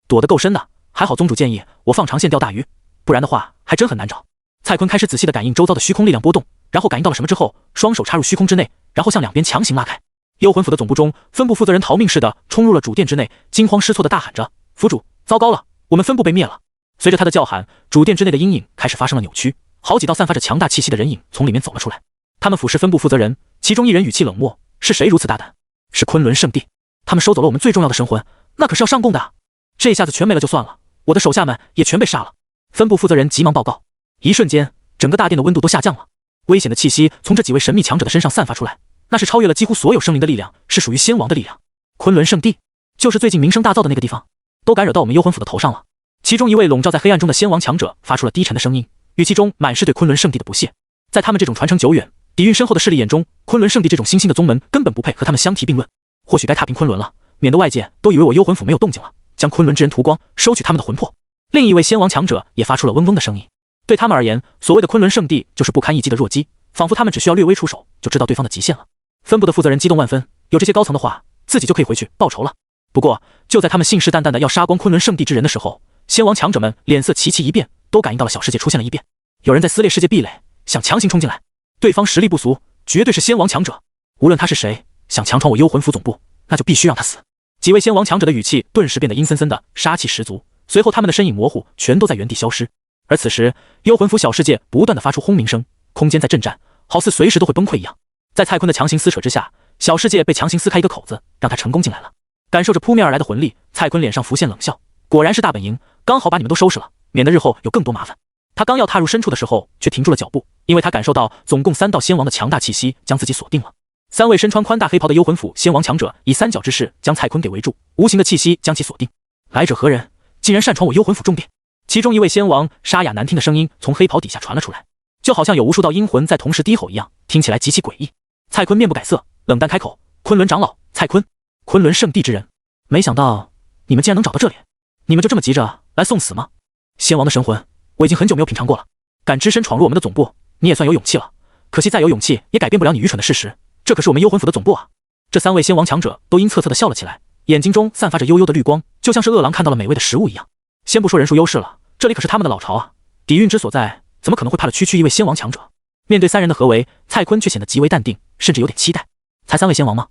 躲得够深的，还好宗主建议我放长线钓大鱼，不然的话还真很难找。蔡坤开始仔细地感应周遭的虚空力量波动，然后感应到了什么之后，双手插入虚空之内，然后向两边强行拉开。幽魂府的总部中，分部负责人逃命似的冲入了主殿之内，惊慌失措地大喊着：“府主，糟糕了，我们分部被灭了！”随着他的叫喊，主殿之内的阴影开始发生了扭曲，好几道散发着强大气息的人影从里面走了出来。他们俯视分部负责人，其中一人语气冷漠：“是谁如此大胆？是昆仑圣地，他们收走了我们最重要的神魂，那可是要上供的。这下子全没了就算了，我的手下们也全被杀了。”分部负责人急忙报告。一瞬间，整个大殿的温度都下降了，危险的气息从这几位神秘强者的身上散发出来，那是超越了几乎所有生灵的力量，是属于仙王的力量。昆仑圣地就是最近名声大噪的那个地方，都敢惹到我们幽魂府的头上了。其中一位笼罩在黑暗中的仙王强者发出了低沉的声音，语气中满是对昆仑圣地的不屑。在他们这种传承久远、底蕴深厚的势力眼中，昆仑圣地这种新兴的宗门根本不配和他们相提并论。或许该踏平昆仑了，免得外界都以为我幽魂府没有动静了，将昆仑之人屠光，收取他们的魂魄。另一位仙王强者也发出了嗡嗡的声音。对他们而言，所谓的昆仑圣地就是不堪一击的弱鸡，仿佛他们只需要略微出手，就知道对方的极限了。分部的负责人激动万分，有这些高层的话，自己就可以回去报仇了。不过，就在他们信誓旦旦的要杀光昆仑圣地之人的时候，仙王强者们脸色齐齐一变，都感应到了小世界出现了异变，有人在撕裂世界壁垒，想强行冲进来。对方实力不俗，绝对是仙王强者，无论他是谁，想强闯我幽魂府总部，那就必须让他死。几位仙王强者的语气顿时变得阴森森的，杀气十足，随后他们的身影模糊，全都在原地消失。而此时，幽魂府小世界不断的发出轰鸣声，空间在震颤，好似随时都会崩溃一样。在蔡坤的强行撕扯之下，小世界被强行撕开一个口子，让他成功进来了。感受着扑面而来的魂力，蔡坤脸上浮现冷笑，果然是大本营，刚好把你们都收拾了，免得日后有更多麻烦。他刚要踏入深处的时候，却停住了脚步，因为他感受到总共3道仙王的强大气息将自己锁定了。3位身穿宽大黑袍的幽魂府仙王强者以三角之势将蔡坤给围住，无形的气息将其锁定。来者何人？竟然擅闯我幽魂府重殿！其中一位仙王沙哑难听的声音从黑袍底下传了出来，就好像有无数道阴魂在同时低吼一样，听起来极其诡异。蔡坤面不改色，冷淡开口：“昆仑长老蔡坤，昆仑圣地之人，没想到你们竟然能找到这里，你们就这么急着来送死吗？仙王的神魂，我已经很久没有品尝过了，敢只身闯入我们的总部，你也算有勇气了。可惜再有勇气，也改变不了你愚蠢的事实，这可是我们幽魂府的总部啊！”这3位仙王强者都阴恻恻地笑了起来，眼睛中散发着幽幽的绿光，就像是饿狼看到了美味的食物一样。先不说人数优势了，这里可是他们的老巢啊，底蕴之所在，怎么可能会怕了区区一位仙王强者？面对3人的合围，蔡坤却显得极为淡定，甚至有点期待。才3位仙王吗？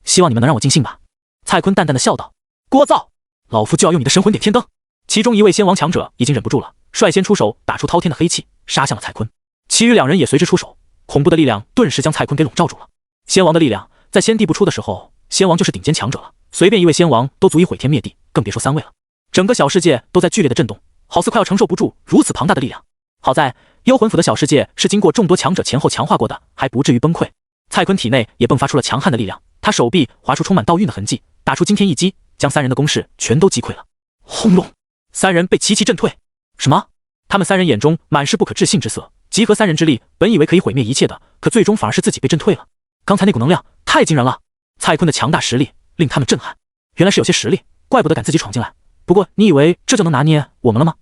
希望你们能让我尽兴吧。蔡坤淡淡的笑道。聒噪！老夫就要用你的神魂点天灯！其中一位仙王强者已经忍不住了，率先出手，打出滔天的黑气，杀向了蔡坤。其余2人也随之出手，恐怖的力量顿时将蔡坤给笼罩住了。仙王的力量，在先帝不出的时候，仙王就是顶尖强者了，随便一位仙王都足以毁天灭地，更别说3位了。整个小世界都在剧烈的震动，好似快要承受不住如此庞大的力量。好在幽魂府的小世界是经过众多强者前后强化过的，还不至于崩溃。蔡坤体内也迸发出了强悍的力量，他手臂划出充满道韵的痕迹，打出惊天一击，将3人的攻势全都击溃了。轰隆！3人被齐齐震退。什么？他们三人眼中满是不可置信之色，集合三人之力，本以为可以毁灭一切的，可最终反而是自己被震退了。刚才那股能量太惊人了，蔡坤的强大实力令他们震撼，原来是有些实力，怪不得敢自己闯进来。不过你以为这就能拿捏我们了吗？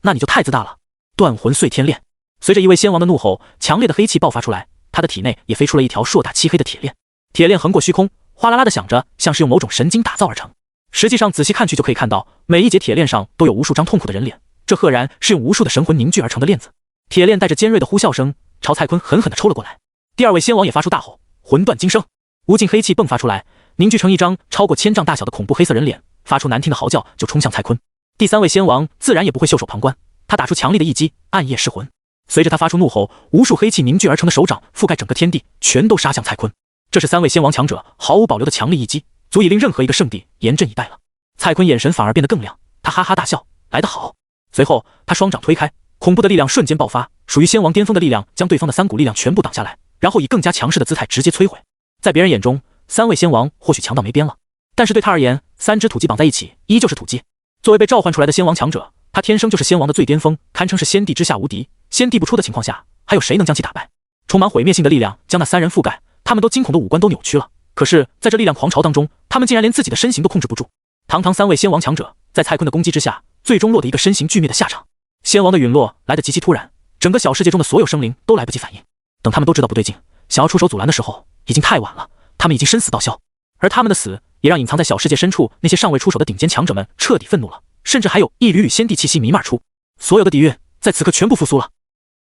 那你就太自大了。断魂碎天链，随着一位仙王的怒吼，强烈的黑气爆发出来，他的体内也飞出了一条硕大漆黑的铁链，铁链横过虚空，哗啦啦的响着，像是用某种神经打造而成。实际上仔细看去就可以看到，每一节铁链上都有无数张痛苦的人脸，这赫然是用无数的神魂凝聚而成的链子。铁链带着尖锐的呼啸声，朝蔡坤狠狠地抽了过来。第二位仙王也发出大吼，魂断金声，无尽黑气迸发出来，凝聚成一张超过1000丈大小的恐怖黑色人脸，发出难听的嚎叫就冲向蔡坤。第三位仙王自然也不会袖手旁观，他打出强力的一击，暗夜噬魂。随着他发出怒吼，无数黑气凝聚而成的手掌覆盖整个天地，全都杀向蔡坤。这是三位仙王强者毫无保留的强力一击，足以令任何一个圣地严阵以待了。蔡坤眼神反而变得更亮，他哈哈大笑，来得好。随后他双掌推开，恐怖的力量瞬间爆发，属于仙王巅峰的力量将对方的3股力量全部挡下来，然后以更加强势的姿态直接摧毁。在别人眼中，三位仙王或许强到没边了，但是对他而言，3只土鸡绑在一起依旧是土鸡。作为被召唤出来的仙王强者，他天生就是仙王的最巅峰，堪称是先帝之下无敌。先帝不出的情况下，还有谁能将其打败？充满毁灭性的力量将那3人覆盖，他们都惊恐的五官都扭曲了。可是在这力量狂潮当中，他们竟然连自己的身形都控制不住。堂堂3位仙王强者，在蔡坤的攻击之下，最终落得一个身形俱灭的下场。仙王的陨落来得极其突然，整个小世界中的所有生灵都来不及反应。等他们都知道不对劲，想要出手阻拦的时候，已经太晚了，他们已经生死道消。而他们的死也让隐藏在小世界深处那些尚未出手的顶尖强者们彻底愤怒了，甚至还有一缕缕仙帝气息弥漫而出，所有的底蕴在此刻全部复苏了。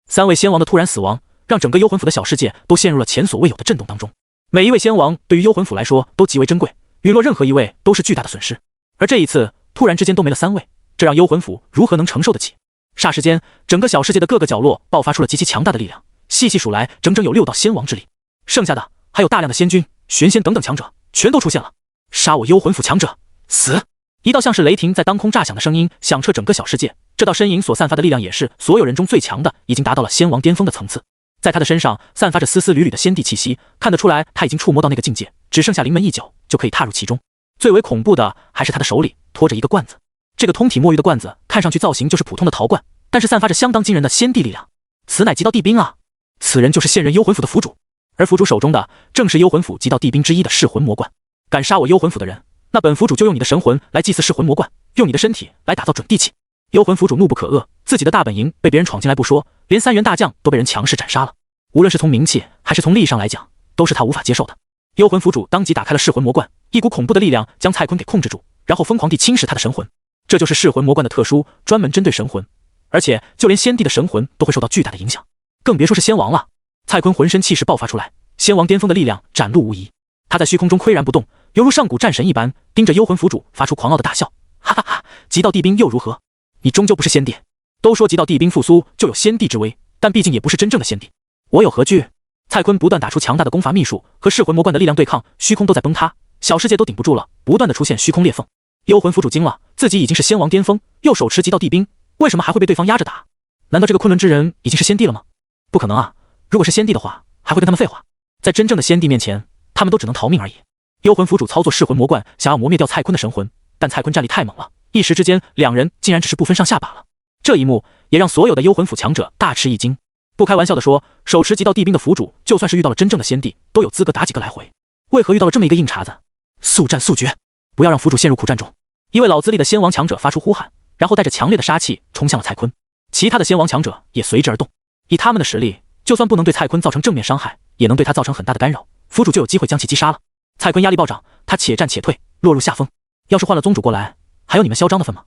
3位仙王的突然死亡，让整个幽魂府的小世界都陷入了前所未有的震动当中。每一位仙王对于幽魂府来说都极为珍贵，陨落任何一位都是巨大的损失。而这一次突然之间都没了3位，这让幽魂府如何能承受得起？霎时间，整个小世界的各个角落爆发出了极其强大的力量，细细数来，整整有6道仙王之力。剩下的还有大量的仙君、玄仙等等强者，全都出现了。杀我幽魂府强者，死！一道像是雷霆在当空炸响的声音响彻整个小世界。这道身影所散发的力量也是所有人中最强的，已经达到了仙王巅峰的层次。在他的身上散发着丝丝缕缕的仙帝气息，看得出来他已经触摸到那个境界，只剩下临门一脚就可以踏入其中。最为恐怖的还是他的手里托着一个罐子，这个通体墨玉的罐子看上去造型就是普通的陶罐，但是散发着相当惊人的仙帝力量。此乃极道帝兵啊！此人就是现任幽魂府的府主，而府主手中的正是幽魂府极道帝兵之一的噬魂魔罐。敢杀我幽魂府的人，那本府主就用你的神魂来祭祀噬魂魔罐，用你的身体来打造准地气。幽魂府主怒不可遏，自己的大本营被别人闯进来不说，连3员大将都被人强势斩杀了。无论是从名气还是从利益上来讲，都是他无法接受的。幽魂府主当即打开了噬魂魔罐，一股恐怖的力量将蔡坤给控制住，然后疯狂地侵蚀他的神魂。这就是噬魂魔罐的特殊，专门针对神魂，而且就连先帝的神魂都会受到巨大的影响，更别说是仙王了。蔡坤浑身气势爆发出来，仙王巅峰的力量展露无遗。他在虚空中岿然不动，犹如上古战神一般，盯着幽魂府主发出狂傲的大笑，哈哈哈！极道帝兵又如何？你终究不是先帝。都说极道帝兵复苏就有先帝之威，但毕竟也不是真正的先帝，我有何惧？蔡坤不断打出强大的功法秘术，和噬魂魔罐的力量对抗，虚空都在崩塌，小世界都顶不住了，不断的出现虚空裂缝。幽魂府主惊了，自己已经是仙王巅峰，又手持极道帝兵，为什么还会被对方压着打？难道这个昆仑之人已经是先帝了吗？不可能啊！如果是先帝的话，还会跟他们废话？在真正的先帝面前，他们都只能逃命而已。幽魂府主操作噬魂魔罐，想要磨灭掉蔡坤的神魂，但蔡坤战力太猛了，一时之间2人竟然只是不分上下罢了。这一幕也让所有的幽魂府强者大吃一惊。不开玩笑的说，手持极道帝兵的府主，就算是遇到了真正的先帝，都有资格打几个来回。为何遇到了这么一个硬茬子？速战速决，不要让府主陷入苦战中。一位老资历的仙王强者发出呼喊，然后带着强烈的杀气冲向了蔡坤。其他的仙王强者也随之而动。以他们的实力，就算不能对蔡坤造成正面伤害，也能对他造成很大的干扰，府主就有机会将其击杀了。蔡坤压力暴涨，他且战且退，落入下风。要是换了宗主过来，还有你们嚣张的份吗？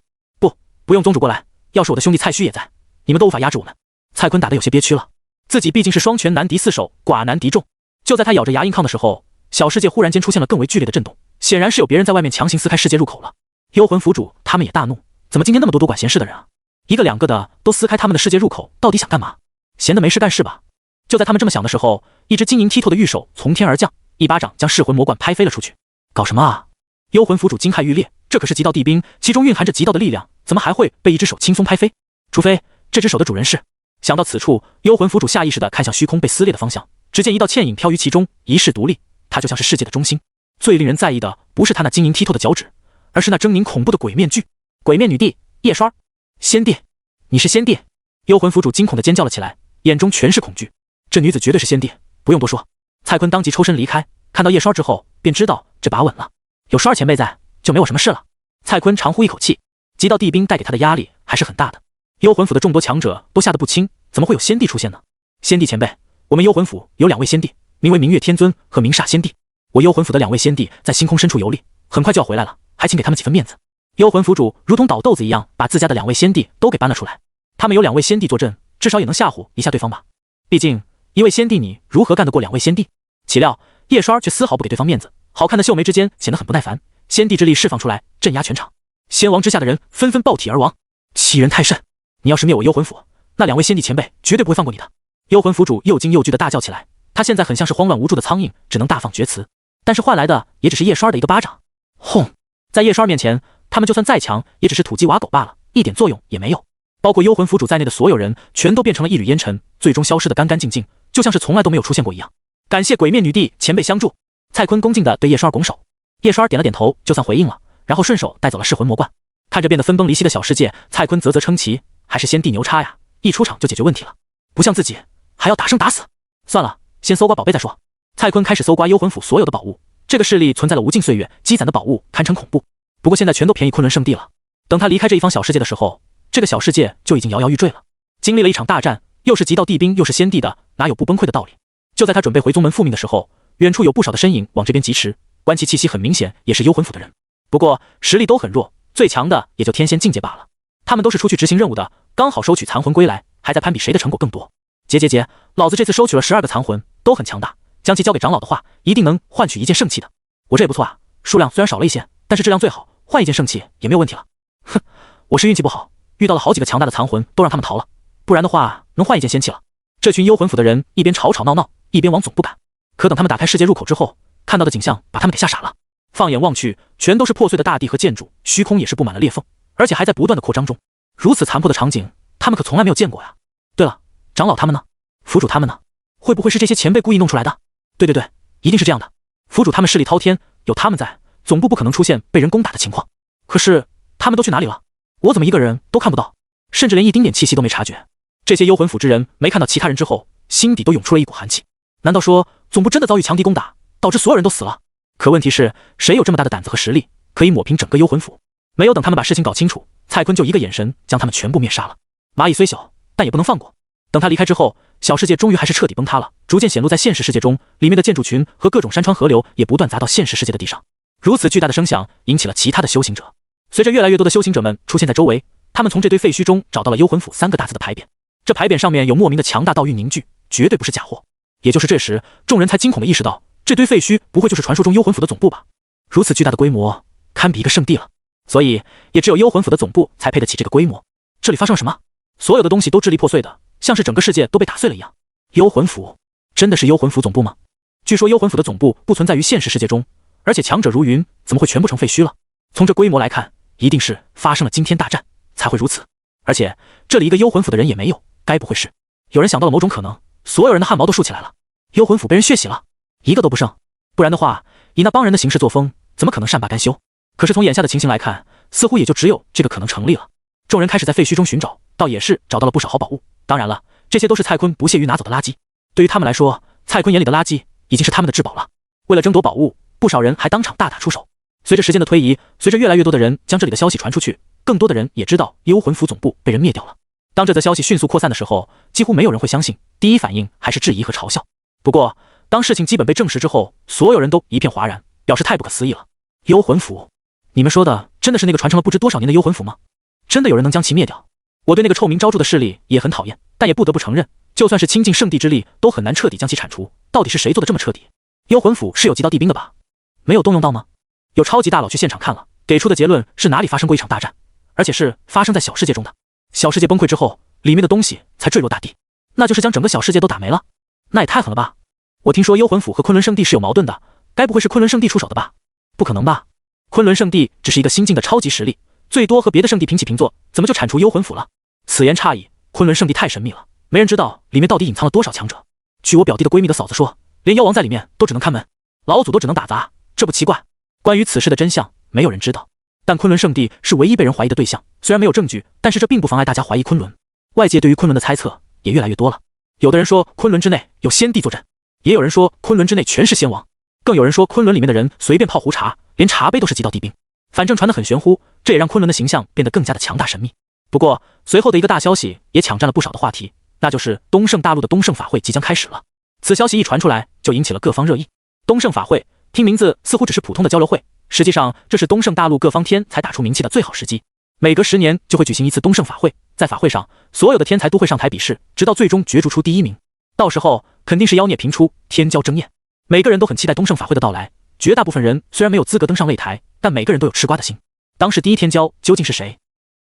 不用宗主过来，要是我的兄弟蔡虚也在，你们都无法压制我们。蔡坤打得有些憋屈了，自己毕竟是双拳难敌4手，寡难敌众。就在他咬着牙硬抗的时候，小世界忽然间出现了更为剧烈的震动，显然是有别人在外面强行撕开世界入口了。幽魂府主他们也大怒，怎么今天那么多多管闲事的人啊？一个两个的都撕开他们的世界入口，到底想干嘛？闲得没事干事吧？就在他们这么想的时候，一只晶莹剔透的玉手从天而降，一巴掌将噬魂魔罐拍飞了出去。搞什么啊？幽魂府主惊骇欲裂，这可是极道帝兵，其中蕴含着极道的力量，怎么还会被一只手轻松拍飞？除非这只手的主人是……想到此处，幽魂府主下意识地看向虚空被撕裂的方向，只见一道倩影飘于其中，一世独立，它就像是世界的中心。最令人在意的不是他那晶莹剔透的脚趾，而是那狰狞恐怖的鬼面具。鬼面女帝叶霜，先帝，你是先帝？幽魂府主惊恐地尖叫了起来，眼中全是恐惧。这女子绝对是仙帝，不用多说。蔡坤当即抽身离开，看到叶衰之后，便知道这把稳了。有衰前辈在，就没有什么事了。蔡坤长呼一口气，极道帝兵带给他的压力还是很大的。幽魂府的众多强者都吓得不轻，怎么会有仙帝出现呢？仙帝前辈，我们幽魂府有2位仙帝，名为明月天尊和明煞仙帝。我幽魂府的2位仙帝在星空深处游历，很快就要回来了，还请给他们几分面子。幽魂府主如同倒豆子一样，把自家的2位仙帝都给搬了出来。他们有2位仙帝坐镇，至少也能吓唬一下对方吧。毕竟1位仙帝你如何干得过2位仙帝？岂料叶衰却丝毫不给对方面子，好看的秀眉之间显得很不耐烦，仙帝之力释放出来，镇压全场。仙王之下的人纷纷爆体而亡，欺人太甚！你要是灭我幽魂府，那2位仙帝前辈绝对不会放过你的。幽魂府主又惊又惧地大叫起来，他现在很像是慌乱无助的苍蝇，只能大放厥词，但是换来的也只是叶衰的一个巴掌。轰！在叶衰面前，他们就算再强，也只是土鸡瓦狗罢了，一点作用也没有。包括幽魂府主在内的所有人，全都变成了一缕烟尘，最终消失得干干净净，就像是从来都没有出现过一样。感谢鬼面女帝前辈相助。蔡坤恭敬地对叶衰拱手，叶衰点了点头，就算回应了，然后顺手带走了噬魂魔冠。看着变得分崩离析的小世界，蔡坤啧啧称奇，还是仙帝牛叉呀，一出场就解决问题了，不像自己还要打生打死。算了，先搜刮宝贝再说。蔡坤开始搜刮幽魂府所有的宝物，这个势力存在了无尽岁月，积攒的宝物堪称恐怖。不过现在全都便宜昆仑圣地了，等他离开这一方小世界的时候，这个小世界就已经摇摇欲坠了。经历了一场大战，又是极道帝兵又是仙帝的，哪有不崩溃的道理？就在他准备回宗门复命的时候，远处有不少的身影往这边疾驰，观其气息很明显也是幽魂府的人，不过实力都很弱，最强的也就天仙境界罢了。他们都是出去执行任务的，刚好收取残魂归来，还在攀比谁的成果更多。姐，老子这次收取了12个残魂，都很强大，将其交给长老的话，一定能换取一件圣器的。我这也不错啊，数量虽然少了一些，但是质量最好，换一件圣器也没有问题了。哼，我是运气不好，遇到了好几个强大的残魂，都让他们逃了，不然的话能换一件仙器了。这群幽魂府的人一边吵吵闹闹，一边往总部赶。可等他们打开世界入口之后，看到的景象把他们给吓傻了。放眼望去，全都是破碎的大地和建筑，虚空也是布满了裂缝，而且还在不断的扩张中。如此残破的场景，他们可从来没有见过呀。对了，长老他们呢？府主他们呢？会不会是这些前辈故意弄出来的？对，一定是这样的。府主他们势力滔天，有他们在，总部不可能出现被人攻打的情况。可是他们都去哪里了？我怎么一个人都看不到，甚至连一丁点气息都没察觉？这些幽魂府之人没看到其他人之后，心底都涌出了一股寒气。难道说总部真的遭遇强敌攻打，导致所有人都死了？可问题是，谁有这么大的胆子和实力，可以抹平整个幽魂府？没有等他们把事情搞清楚，蔡坤就一个眼神将他们全部灭杀了。蚂蚁虽小，但也不能放过。等他离开之后，小世界终于还是彻底崩塌了，逐渐显露在现实世界中，里面的建筑群和各种山川河流也不断砸到现实世界的地上。如此巨大的声响引起了其他的修行者，随着越来越多的修行者们出现在周围，他们从这堆废墟中找到了幽魂府3个大字的牌匾，这牌匾上面有莫名的强大道运凝聚，绝对不是假货。也就是这时，众人才惊恐地意识到，这堆废墟不会就是传说中幽魂府的总部吧？如此巨大的规模，堪比一个圣地了。所以也只有幽魂府的总部才配得起这个规模。这里发生了什么？所有的东西都支离破碎的，像是整个世界都被打碎了一样。幽魂府真的是幽魂府总部吗？据说幽魂府的总部不存在于现实世界中，而且强者如云，怎么会全部成废墟了？从这规模来看，一定是发生了惊天大战才会如此。而且这里一个幽魂府的人也没有，该不会是……有人想到了某种可能，所有人的汗毛都竖起来了。幽魂府被人血洗了，一个都不剩。不然的话，以那帮人的行事作风，怎么可能善罢甘休？可是从眼下的情形来看，似乎也就只有这个可能成立了。众人开始在废墟中寻找，倒也是找到了不少好宝物。当然了，这些都是蔡坤不屑于拿走的垃圾。对于他们来说，蔡坤眼里的垃圾已经是他们的至宝了。为了争夺宝物，不少人还当场大打出手。随着时间的推移，随着越来越多的人将这里的消息传出去，更多的人也知道幽魂府总部被人灭掉了。当这则消息迅速扩散的时候，几乎没有人会相信，第一反应还是质疑和嘲笑。不过当事情基本被证实之后，所有人都一片哗然，表示太不可思议了。幽魂府，你们说的真的是那个传承了不知多少年的幽魂府吗？真的有人能将其灭掉？我对那个臭名昭著的势力也很讨厌，但也不得不承认，就算是倾尽圣地之力，都很难彻底将其铲除。到底是谁做的这么彻底？幽魂府是有极道帝兵的吧？没有动用到吗？有超级大佬去现场看了，给出的结论是哪里发生过一场大战，而且是发生在小世界中的。小世界崩溃之后，里面的东西才坠落大地，那就是将整个小世界都打没了。那也太狠了吧！我听说幽魂府和昆仑圣地是有矛盾的，该不会是昆仑圣地出手的吧？不可能吧？昆仑圣地只是一个新晋的超级实力，最多和别的圣地平起平坐，怎么就铲除幽魂府了？此言差矣，昆仑圣地太神秘了，没人知道里面到底隐藏了多少强者。据我表弟的闺蜜的嫂子说，连妖王在里面都只能看门，老祖都只能打杂，这不奇怪。关于此事的真相，没有人知道，但昆仑圣地是唯一被人怀疑的对象。虽然没有证据，但是这并不妨碍大家怀疑昆仑。外界对于昆仑的猜测也越来越多了。有的人说昆仑之内有先帝坐镇，也有人说昆仑之内全是仙王，更有人说昆仑里面的人随便泡壶茶，连茶杯都是极道帝兵。反正传得很玄乎，这也让昆仑的形象变得更加的强大神秘。不过随后的一个大消息也抢占了不少的话题，那就是东胜大陆的东胜法会即将开始了。此消息一传出来，就引起了各方热议。东胜法会听名字似乎只是普通的交流会，实际上这是东胜大陆各方天才打出名气的最好时机。每隔10年就会举行一次东胜法会，在法会上，所有的天才都会上台比试，直到最终角逐出第1名。到时候肯定是妖孽频出，天骄争艳，每个人都很期待东胜法会的到来。绝大部分人虽然没有资格登上擂台，但每个人都有吃瓜的心。当时第一天骄究竟是谁？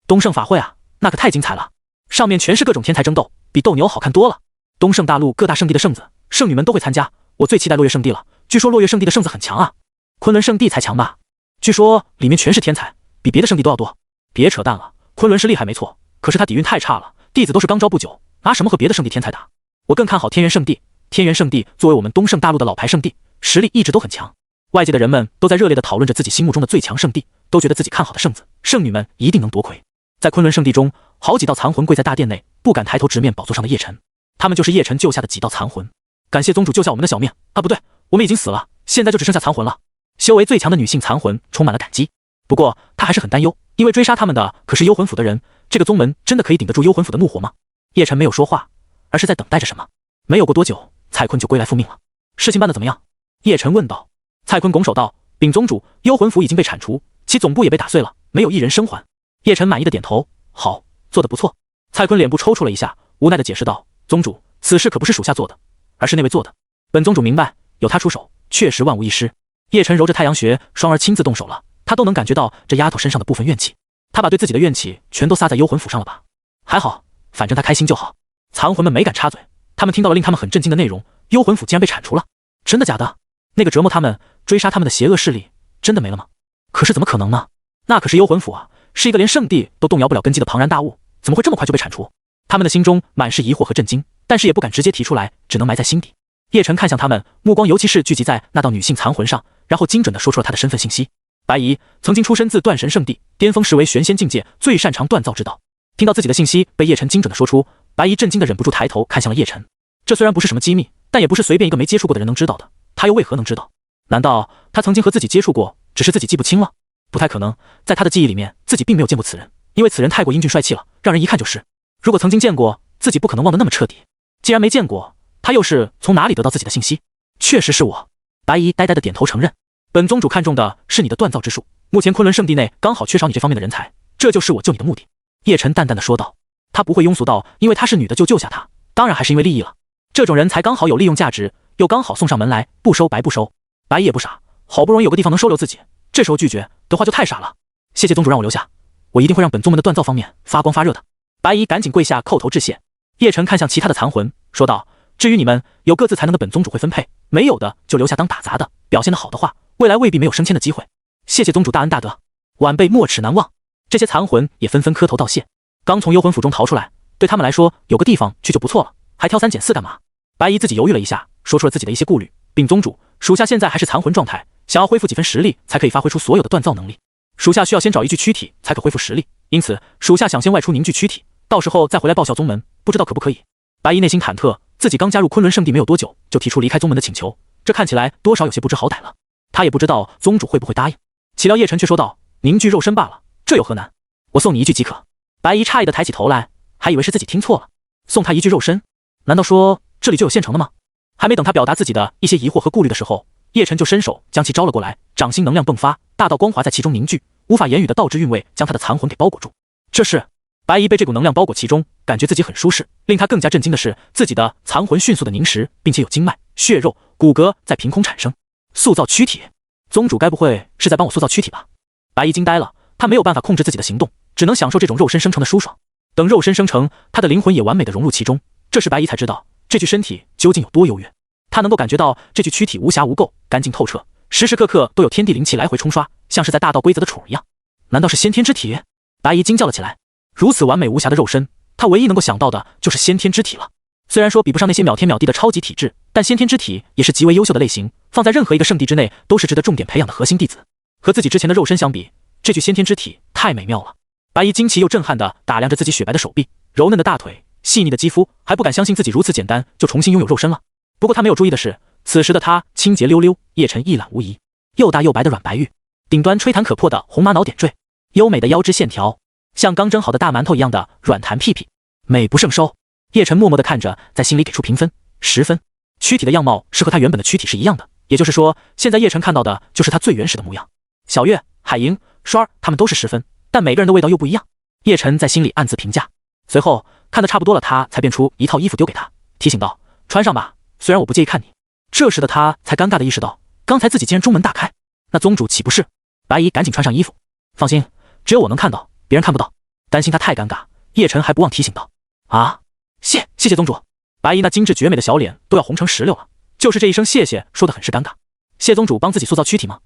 东胜法会啊，那可太精彩了，上面全是各种天才争斗，比斗牛好看多了。东胜大陆各大圣地的圣子、圣女们都会参加，我最期待落月圣地了。据说落月圣地的圣子很强啊，昆仑圣地才强吧？据说里面全是天才，比别的圣地都要多。别扯淡了，昆仑是厉害没错，可是他底蕴太差了，弟子都是刚招不久，拿什么和别的圣地天才打？我更看好天元圣地。天元圣地作为我们东胜大陆的老牌圣地，实力一直都很强。外界的人们都在热烈地讨论着自己心目中的最强圣地，都觉得自己看好的圣子、圣女们一定能夺魁。在昆仑圣地中，好几道残魂跪在大殿内，不敢抬头直面宝座上的叶晨。他们就是叶晨救下的几道残魂。感谢宗主救下我们的小命啊，不对，我们已经死了，现在就只剩下残魂了。修为最强的女性残魂充满了感激，不过她还是很担忧，因为追杀他们的可是幽魂府的人，这个宗门真的可以顶得住幽魂府的怒火吗？叶晨没有说话，而是在等待着什么。没有过多久，蔡坤就归来复命了。事情办得怎么样？叶晨问道。蔡坤拱手道：禀宗主，幽魂府已经被铲除，其总部也被打碎了，没有一人生还。叶晨满意的点头，好，做得不错。蔡坤脸部抽搐了一下，无奈的解释道：宗主，此事可不是属下做的，而是那位做的。本宗主明白，有他出手，确实万无一失。叶晨揉着太阳穴，双儿亲自动手了，他都能感觉到这丫头身上的部分怨气，他把对自己的怨气全都撒在幽魂府上了吧？还好，反正他开心就好。残魂们没敢插嘴，他们听到了令他们很震惊的内容，幽魂府竟然被铲除了。真的假的？那个折磨他们、追杀他们的邪恶势力真的没了吗？可是怎么可能呢？那可是幽魂府啊，是一个连圣地都动摇不了根基的庞然大物，怎么会这么快就被铲除？他们的心中满是疑惑和震惊，但是也不敢直接提出来，只能埋在心底。叶晨看向他们，目光尤其是聚集在那道女性残魂上，然后精准地说出了她的身份信息。白姨曾经出身自断神圣地，巅峰时为玄仙境界，最擅长锻造之道。听到自己的信息被叶晨精准地说出，白姨震惊的忍不住抬头看向了叶晨。这虽然不是什么机密，但也不是随便一个没接触过的人能知道的。他又为何能知道？难道他曾经和自己接触过，只是自己记不清了？不太可能，在他的记忆里面，自己并没有见过此人，因为此人太过英俊帅气了，让人一看就是。如果曾经见过，自己不可能忘得那么彻底。既然没见过，他又是从哪里得到自己的信息？确实是我。白姨呆呆的点头承认。本宗主看中的是你的锻造之术，目前昆仑圣地内刚好缺少你这方面的人才，这就是我救你的目的。叶晨淡淡的说道。他不会庸俗到因为她是女的就救下她，当然还是因为利益了。这种人才刚好有利用价值，又刚好送上门来，不收白不收。白姨也不傻，好不容易有个地方能收留自己，这时候拒绝的话就太傻了。谢谢宗主让我留下，我一定会让本宗门的锻造方面发光发热的。白姨赶紧跪下叩头致谢。叶晨看向其他的残魂，说道：至于你们，有各自才能的本宗主会分配，没有的就留下当打杂的，表现得好的话，未来未必没有升迁的机会。谢谢宗主大恩大德，晚辈没齿难忘。这些残魂也纷纷磕头道谢。刚从幽魂府中逃出来，对他们来说有个地方去就不错了，还挑3拣4干嘛？白姨自己犹豫了一下，说出了自己的一些顾虑。禀宗主，属下现在还是残魂状态，想要恢复几分实力，才可以发挥出所有的锻造能力。属下需要先找一具躯体才可恢复实力，因此属下想先外出凝聚躯体，到时候再回来报效宗门，不知道可不可以？白姨内心忐忑，自己刚加入昆仑圣地没有多久，就提出离开宗门的请求，这看起来多少有些不知好歹了。他也不知道宗主会不会答应。岂料叶晨却说道：凝聚肉身罢了，这有何难？我送你一具即可。白姨诧异的抬起头来，还以为是自己听错了，送他一具肉身？难道说这里就有现成的吗？还没等他表达自己的一些疑惑和顾虑的时候，叶晨就伸手将其招了过来，掌心能量迸发，大道光华在其中凝聚，无法言语的道之韵味将他的残魂给包裹住。这是白姨被这股能量包裹其中，感觉自己很舒适。令他更加震惊的是，自己的残魂迅速的凝实，并且有经脉、血肉、骨骼在凭空产生，塑造躯体。宗主该不会是在帮我塑造躯体吧？白姨惊呆了，他没有办法控制自己的行动，只能享受这种肉身生成的舒爽。等肉身生成，他的灵魂也完美的融入其中。这时白姨才知道这具身体究竟有多优越。他能够感觉到这具躯体无瑕无垢，干净透彻，时时刻刻都有天地灵气来回冲刷，像是在大道规则的宠一样。难道是先天之体？白姨惊叫了起来。如此完美无瑕的肉身，他唯一能够想到的就是先天之体了。虽然说比不上那些秒天秒地的超级体质，但先天之体也是极为优秀的类型，放在任何一个圣地之内都是值得重点培养的核心弟子。和自己之前的肉身相比，这具先天之体太美妙了。白姨惊奇又震撼地打量着自己雪白的手臂，柔嫩的大腿，细腻的肌肤，还不敢相信自己如此简单就重新拥有肉身了。不过他没有注意的是，此时的他清洁溜溜，叶晨一览无遗，又大又白的软白玉，顶端吹弹可破的红玛瑙点缀，优美的腰肢线条，像刚蒸好的大馒头一样的软弹屁屁，美不胜收。叶晨默默地看着，在心里给出评分10分。躯体的样貌是和他原本的躯体是一样的，也就是说，现在叶晨看到的就是他最原始的模样。小月、海莹、双儿他们都是10分，但每个人的味道又不一样。叶晨在心里暗自评价，随后看得差不多了，他才变出一套衣服丢给他，提醒道：“穿上吧，虽然我不介意看你。”这时的他才尴尬地意识到，刚才自己竟然中门大开，那宗主岂不是？白姨赶紧穿上衣服，放心，只有我能看到，别人看不到。担心他太尴尬，叶晨还不忘提醒道：“啊，谢谢宗主。”白姨那精致绝美的小脸都要红成石榴了，就是这一声谢谢说得很是尴尬。谢宗主帮自己塑造躯体吗？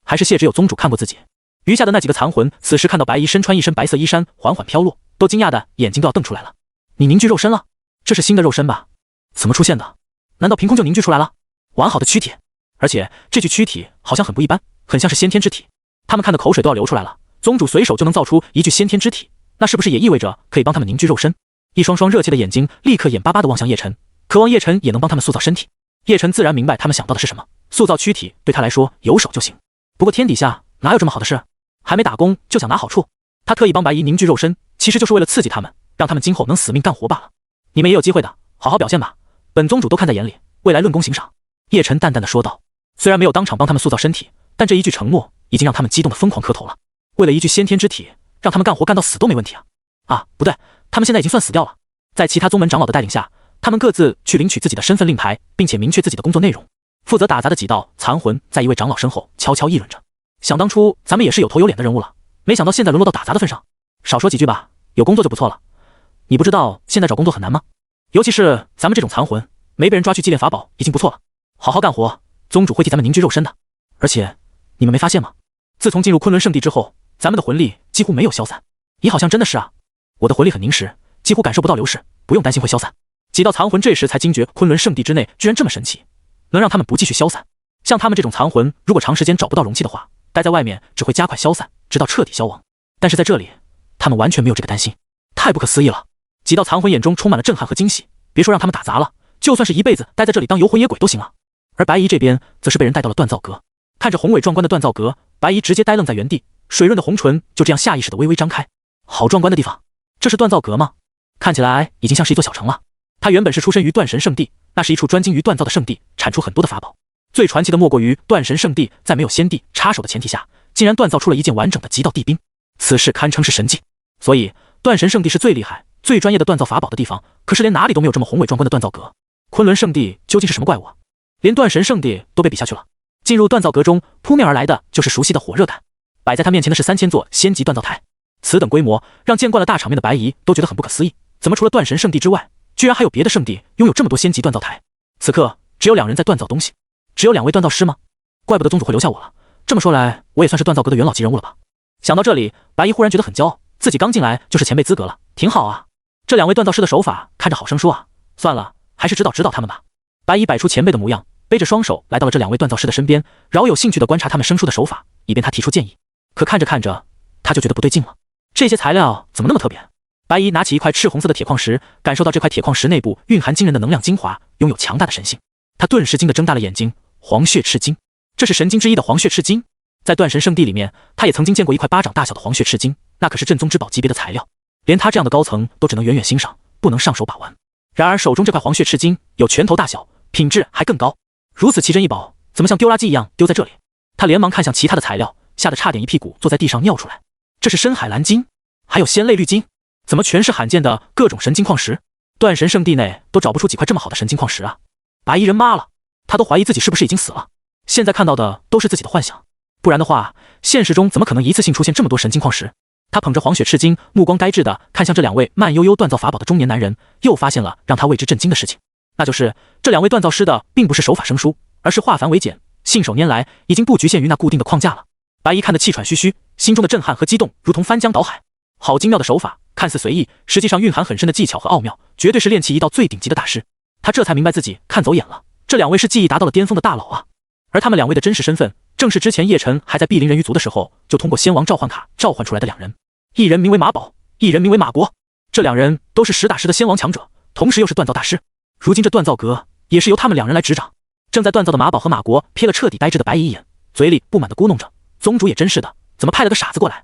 还是谢只有宗主看过自己？余下的那几个残魂此时看到白姨身穿一身白色衣衫缓缓飘落，都惊讶的眼睛都要瞪出来了。你凝聚肉身了？这是新的肉身吧？怎么出现的？难道凭空就凝聚出来了？完好的躯体，而且这具躯体好像很不一般，很像是先天之体。他们看的口水都要流出来了。宗主随手就能造出一具先天之体，那是不是也意味着可以帮他们凝聚肉身？一双双热切的眼睛立刻眼巴巴地望向叶晨，渴望叶晨也能帮他们塑造身体。叶晨自然明白他们想到的是什么，塑造躯体对他来说有手就行。不过天底下哪有这么好的事？还没打工就想拿好处？他特意帮白姨凝聚肉身，其实就是为了刺激他们，让他们今后能死命干活罢了。你们也有机会的，好好表现吧，本宗主都看在眼里，未来论功行赏。叶晨淡淡的说道。虽然没有当场帮他们塑造身体，但这一句承诺已经让他们激动的疯狂磕头了。为了一具先天之体，让他们干活干到死都没问题啊！啊，不对，他们现在已经算死掉了。在其他宗门长老的带领下，他们各自去领取自己的身份令牌，并且明确自己的工作内容。负责打杂的几道残魂在一位长老身后悄悄议论着。想当初咱们也是有头有脸的人物了，没想到现在沦落到打杂的份上。少说几句吧，有工作就不错了。你不知道现在找工作很难吗？尤其是咱们这种残魂，没被人抓去祭炼法宝已经不错了。好好干活，宗主会替咱们凝聚肉身的。而且你们没发现吗？自从进入昆仑圣地之后，咱们的魂力几乎没有消散。你好像真的是啊。我的魂力很凝实，几乎感受不到流逝，不用担心会消散。几道残魂这时才惊觉昆仑圣地之内居然这么神奇，能让他们不继续消散。像他们这种残魂，如果长时间找不到容器的话，待在外面只会加快消散，直到彻底消亡。但是在这里，他们完全没有这个担心，太不可思议了。几道残魂眼中充满了震撼和惊喜，别说让他们打杂了，就算是一辈子待在这里当游魂野鬼都行啊。而白姨这边则是被人带到了锻造阁，看着宏伟壮观的锻造阁，白姨直接呆愣在原地，水润的红唇就这样下意识的微微张开。好壮观的地方，这是锻造阁吗？看起来已经像是一座小城了。它原本是出身于断神圣地，那是一处专精于锻造的圣地，产出很多的法宝。最传奇的莫过于断神圣地在没有先帝插手的前提下，竟然锻造出了一件完整的极道地兵，此事堪称是神迹。所以断神圣地是最厉害、最专业的锻造法宝的地方，可是连哪里都没有这么宏伟壮观的锻造阁。昆仑圣地究竟是什么怪物啊？连断神圣地都被比下去了。进入锻造阁中，扑面而来的就是熟悉的火热感。摆在他面前的是3000座仙级锻造台，此等规模让见惯了大场面的白姨都觉得很不可思议。怎么除了断神圣地之外，居然还有别的圣地拥有这么多仙级锻造台？此刻只有2人在锻造东西，只有2位锻造师吗？怪不得宗主会留下我了。这么说来，我也算是锻造阁的元老级人物了吧？想到这里，白姨忽然觉得很骄傲，自己刚进来就是前辈资格了，挺好啊。这2位锻造师的手法看着好生疏啊，算了，还是指导他们吧。白姨摆出前辈的模样，背着双手来到了这2位锻造师的身边，饶有兴趣地观察他们生疏的手法，以便他提出建议。可看着看着，他就觉得不对劲了，这些材料怎么那么特别？白姨拿起一块赤红色的铁矿石，感受到这块铁矿石内部蕴含惊人的能量精华，拥有强大的神性。他顿时惊得睁大了眼睛。黄血赤金，这是神晶之一的黄血赤金。在断神圣地里面，他也曾经见过一块巴掌大小的黄血赤金，那可是镇宗之宝级别的材料，连他这样的高层都只能远远欣赏，不能上手把玩。然而手中这块黄血赤金有拳头大小，品质还更高。如此奇珍异宝，怎么像丢垃圾一样丢在这里？他连忙看向其他的材料，吓得差点一屁股坐在地上尿出来。这是深海蓝金，还有仙泪绿金，怎么全是罕见的各种神金矿石？断神圣地内都找不出几块这么好的神金矿石啊！白衣人妈了，他都怀疑自己是不是已经死了，现在看到的都是自己的幻想，不然的话，现实中怎么可能一次性出现这么多神金矿石？他捧着黄血赤金，目光呆滞地看向这2位慢悠悠锻造法宝的中年男人，又发现了让他为之震惊的事情，那就是这2位锻造师的并不是手法生疏，而是化繁为简，信手拈来，已经不局限于那固定的框架了。白衣看得气喘吁吁，心中的震撼和激动如同翻江倒海。好精妙的手法，看似随意，实际上蕴含很深的技巧和奥妙，绝对是炼器一道最顶级的大师。他这才明白自己看走眼了，这2位是技艺达到了巅峰的大佬啊！而他们2位的真实身份，正是之前叶晨还在碧鳞人鱼族的时候，就通过仙王召唤卡召唤出来的2人，一人名为马宝，一人名为马国。这两人都是实打实的仙王强者，同时又是锻造大师。如今这锻造阁也是由他们两人来执掌。正在锻造的马宝和马国瞥了彻底呆滞的白姨一眼，嘴里不满地咕哝着：“宗主也真是的，怎么派了个傻子过来？”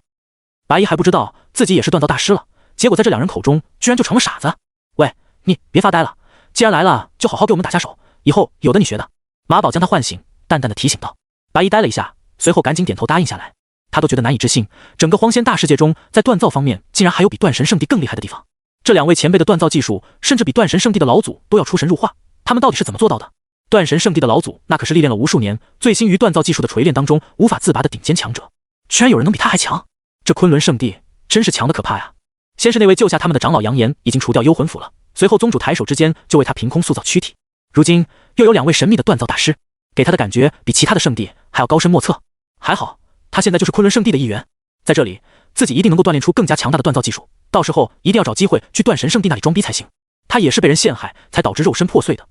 白姨还不知道自己也是锻造大师了，结果在这两人口中居然就成了傻子。喂，你别发呆了，既然来了，就好好给我们打下手，以后有的你学的。马宝将他唤醒，淡淡的提醒道。白姨呆了一下，随后赶紧点头答应下来。他都觉得难以置信，整个荒仙大世界中，在锻造方面竟然还有比断神圣地更厉害的地方。这两位前辈的锻造技术，甚至比断神圣地的老祖都要出神入化，他们到底是怎么做到的？断神圣地的老祖那可是历练了无数年，醉心于锻造技术的锤炼当中无法自拔的顶尖强者，居然有人能比他还强？这昆仑圣地真是强的可怕呀！先是那位救下他们的长老扬言已经除掉幽魂符了，随后宗主抬手之间就为他凭空塑造躯体，如今又有两位神秘的锻造大师，给他的感觉比其他的圣地还要高深莫测。还好他现在就是昆仑圣地的一员，在这里自己一定能够锻炼出更加强大的锻造技术，到时候一定要找机会去断神圣地那里装逼才行。他也是被人陷害才导致肉身破碎的，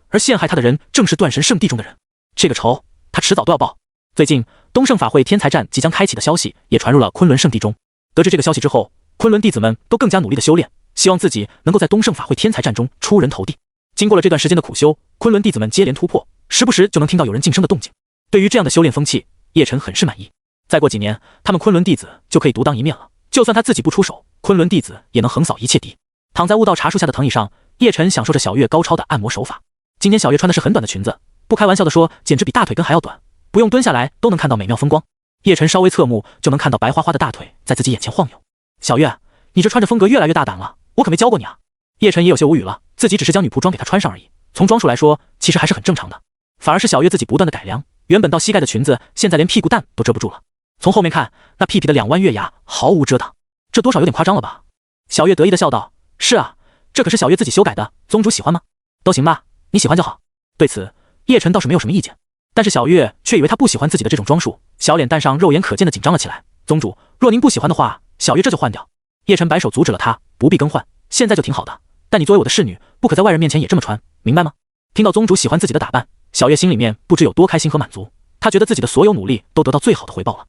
而陷害他的人正是断神圣地中的人，这个仇他迟早都要报。最近东胜法会天才战即将开启的消息也传入了昆仑圣地中，得知这个消息之后，昆仑弟子们都更加努力的修炼，希望自己能够在东胜法会天才战中出人头地。经过了这段时间的苦修，昆仑弟子们接连突破，时不时就能听到有人晋升的动静。对于这样的修炼风气，叶晨很是满意。再过几年，他们昆仑弟子就可以独当一面了，就算他自己不出手，昆仑弟子也能横扫一切敌。躺在悟道茶树下的藤椅上，叶晨享受着小月高超的按摩手法。今天小月穿的是很短的裙子，不开玩笑的说，简直比大腿根还要短，不用蹲下来都能看到美妙风光。叶晨稍微侧目就能看到白花花的大腿在自己眼前晃悠。小月，你这穿着风格越来越大胆了，我可没教过你啊。叶晨也有些无语了，自己只是将女仆装给她穿上而已，从装束来说其实还是很正常的，反而是小月自己不断的改良，原本到膝盖的裙子现在连屁股蛋都遮不住了。从后面看，那屁屁的两弯月牙毫无遮挡，这多少有点夸张了吧？小月得意的笑道：“是啊，这可是小月自己修改的，宗主喜欢吗？都行吧，你喜欢就好。”对此，叶晨倒是没有什么意见，但是小月却以为他不喜欢自己的这种装束，小脸蛋上肉眼可见的紧张了起来。宗主，若您不喜欢的话，小月这就换掉。叶晨摆手阻止了他，不必更换，现在就挺好的。但你作为我的侍女，不可在外人面前也这么穿，明白吗？听到宗主喜欢自己的打扮，小月心里面不知有多开心和满足，她觉得自己的所有努力都得到最好的回报了。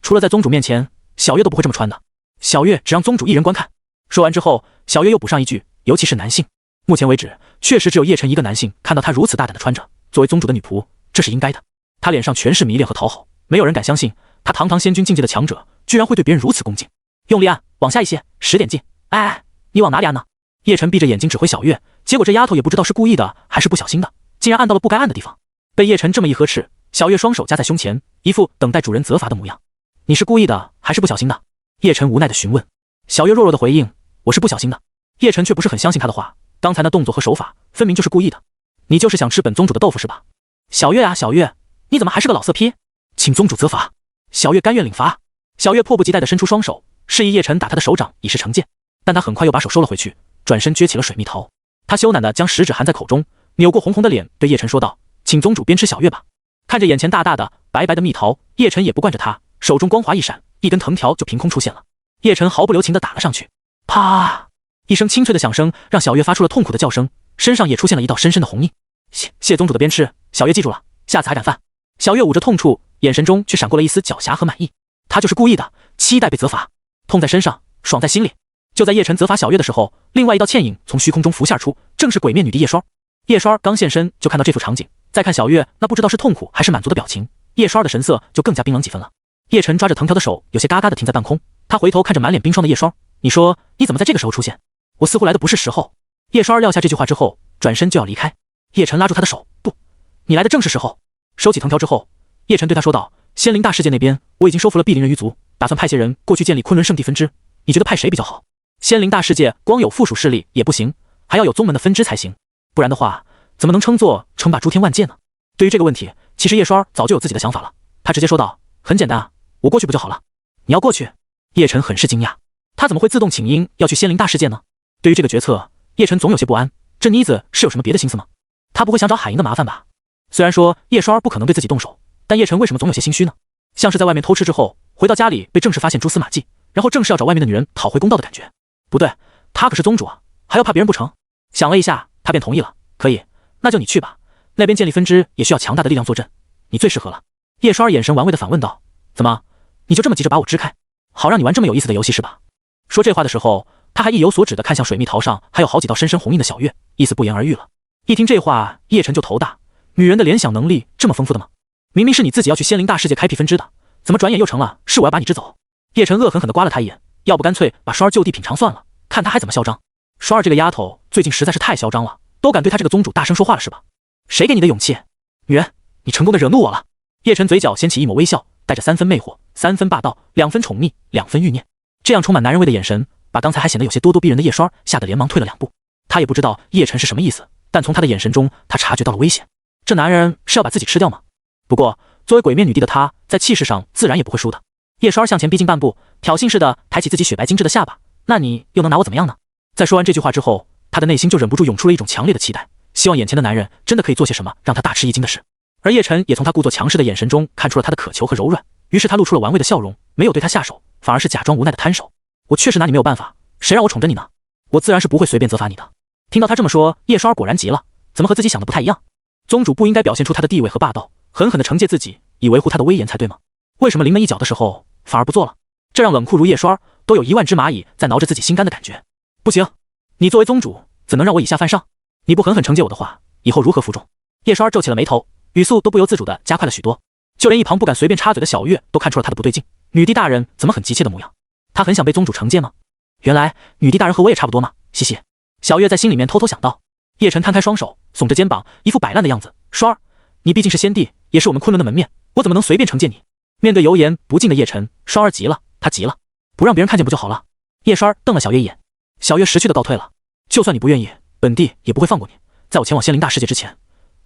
除了在宗主面前，小月都不会这么穿的。小月只让宗主一人观看。说完之后，小月又补上一句：尤其是男性。目前为止，确实只有叶晨一个男性看到她如此大胆的穿着，作为宗主的女仆，这是应该的。她脸上全是迷恋和讨好，没有人敢相信她堂堂仙君境界的强者，居然会对别人如此恭敬。用力按，往下一些，10点劲。哎，你往哪里按呢？叶晨闭着眼睛指挥小月，结果这丫头也不知道是故意的还是不小心的，竟然按到了不该按的地方。被叶晨这么一呵斥，小月双手夹在胸前，一副等待主人责罚的模样。你是故意的还是不小心的？叶晨无奈的询问。小月弱弱的回应：我是不小心的。叶晨却不是很相信他的话，刚才那动作和手法分明就是故意的。你就是想吃本宗主的豆腐是吧？小月啊小月，你怎么还是个老色批？请宗主责罚。小月甘愿领罚。小月迫不及待地伸出双手，示意叶晨打他的手掌以示惩戒，但他很快又把手收了回去，转身撅起了水蜜桃。他羞赧地将食指含在口中，扭过红红的脸对叶晨说道：请宗主鞭笞小月吧。看着眼前大大的白白的蜜桃，叶晨也不惯着他，手中光华一闪，一根藤条就凭空出现了。叶晨毫不留情地打了上去，啪！一声清脆的响声让小月发出了痛苦的叫声，身上也出现了一道深深的红印。谢宗主的鞭笞，小月记住了，下次还敢犯。小月捂着痛处，眼神中却闪过了一丝狡黠和满意。他就是故意的，期待被责罚，痛在身上，爽在心里。就在叶晨责罚小月的时候，另外一道倩影从虚空中浮现出，正是鬼面女帝叶霜。叶霜刚现身就看到这幅场景，再看小月那不知道是痛苦还是满足的表情，叶霜的神色就更加冰冷几分了。叶晨抓着藤条的手有些嘎嘎的停在半空，他回头看着满脸冰霜的叶霜，你说你怎么在这个时候出现？我似乎来的不是时候。叶霜撂下这句话之后，转身就要离开。叶晨拉住他的手，不，你来的正是时候。收起藤条之后，叶晨对他说道：仙灵大世界那边我已经收服了碧灵人鱼族，打算派些人过去建立昆仑圣地分支，你觉得派谁比较好？仙灵大世界光有附属势力也不行，还要有宗门的分支才行，不然的话怎么能称作称霸诸天万界呢？对于这个问题，其实叶霜早就有自己的想法了。他直接说道：很简单啊，我过去不就好了？你要过去？叶晨很是惊讶，他怎么会自动请缨要去仙灵大世界呢？对于这个决策，叶晨总有些不安，这妮子是有什么别的心思吗？他不会想找海莹的麻烦吧？虽然说叶霜不可能对自己动手，但叶晨为什么总有些心虚呢？像是在外面偷吃之后，回到家里被正式发现蛛丝马迹，然后正是要找外面的女人讨回公道的感觉。不对，他可是宗主啊，还要怕别人不成？想了一下，他便同意了。可以，那就你去吧，那边建立分支也需要强大的力量坐镇，你最适合了。叶霜眼神玩味的反问道：怎么，你就这么急着把我支开，好让你玩这么有意思的游戏是吧？说这话的时候，他还意有所指地看向水蜜桃上还有好几道深深红印的小月，意思不言而喻了。一听这话，叶晨就头大，女人的联想能力这么丰富的吗？明明是你自己要去仙灵大世界开辟分支的，怎么转眼又成了是我要把你支走？叶晨恶狠狠地刮了他一眼，要不干脆把双儿就地品尝算了，看他还怎么嚣张。双儿这个丫头最近实在是太嚣张了，都敢对他这个宗主大声说话了是吧？谁给你的勇气？女人，你成功的惹怒我了。叶晨嘴角掀起一抹微笑，带着3分魅惑，3分霸道，2分宠溺，2分欲念，这样充满男人味的眼神，把刚才还显得有些咄咄逼人的叶双吓得连忙退了2步。他也不知道叶晨是什么意思，但从他的眼神中，他察觉到了危险。这男人是要把自己吃掉吗？不过作为鬼面女帝的他，在气势上自然也不会输的。叶双向前逼近半步，挑衅似的抬起自己雪白精致的下巴，那你又能拿我怎么样呢？在说完这句话之后，他的内心就忍不住涌出了一种强烈的期待，希望眼前的男人真的可以做些什么让他大吃一惊的事。而叶晨也从他故作强势的眼神中看出了他的渴求和柔软，于是他露出了玩味的笑容，没有对他下手，反而是假装无奈的摊手。我确实拿你没有办法，谁让我宠着你呢？我自然是不会随便责罚你的。听到他这么说，叶双儿果然急了，怎么和自己想的不太一样？宗主不应该表现出他的地位和霸道，狠狠地惩戒自己，以维护他的威严才对吗？为什么临门一脚的时候反而不做了？这让冷酷如叶双儿都有1万只蚂蚁在挠着自己心肝的感觉。不行，你作为宗主，怎能让我以下犯上？你不狠狠惩戒我的话，以后如何服众？叶双儿皱起了眉头，语速都不由自主地加快了许多，就连一旁不敢随便插嘴的小月都看出了他的不对劲。女帝大人怎么很急切的模样？她很想被宗主惩戒吗？原来女帝大人和我也差不多嘛，嘻嘻。小月在心里面偷偷想到。叶晨摊开双手，耸着肩膀，一副摆烂的样子。双儿，你毕竟是先帝，也是我们昆仑的门面，我怎么能随便惩戒你？面对油盐不进的叶晨，双儿急了，他急了，不让别人看见不就好了？叶双儿瞪了小月一眼，小月识趣的告退了。就算你不愿意，本帝也不会放过你。在我前往仙灵大世界之前，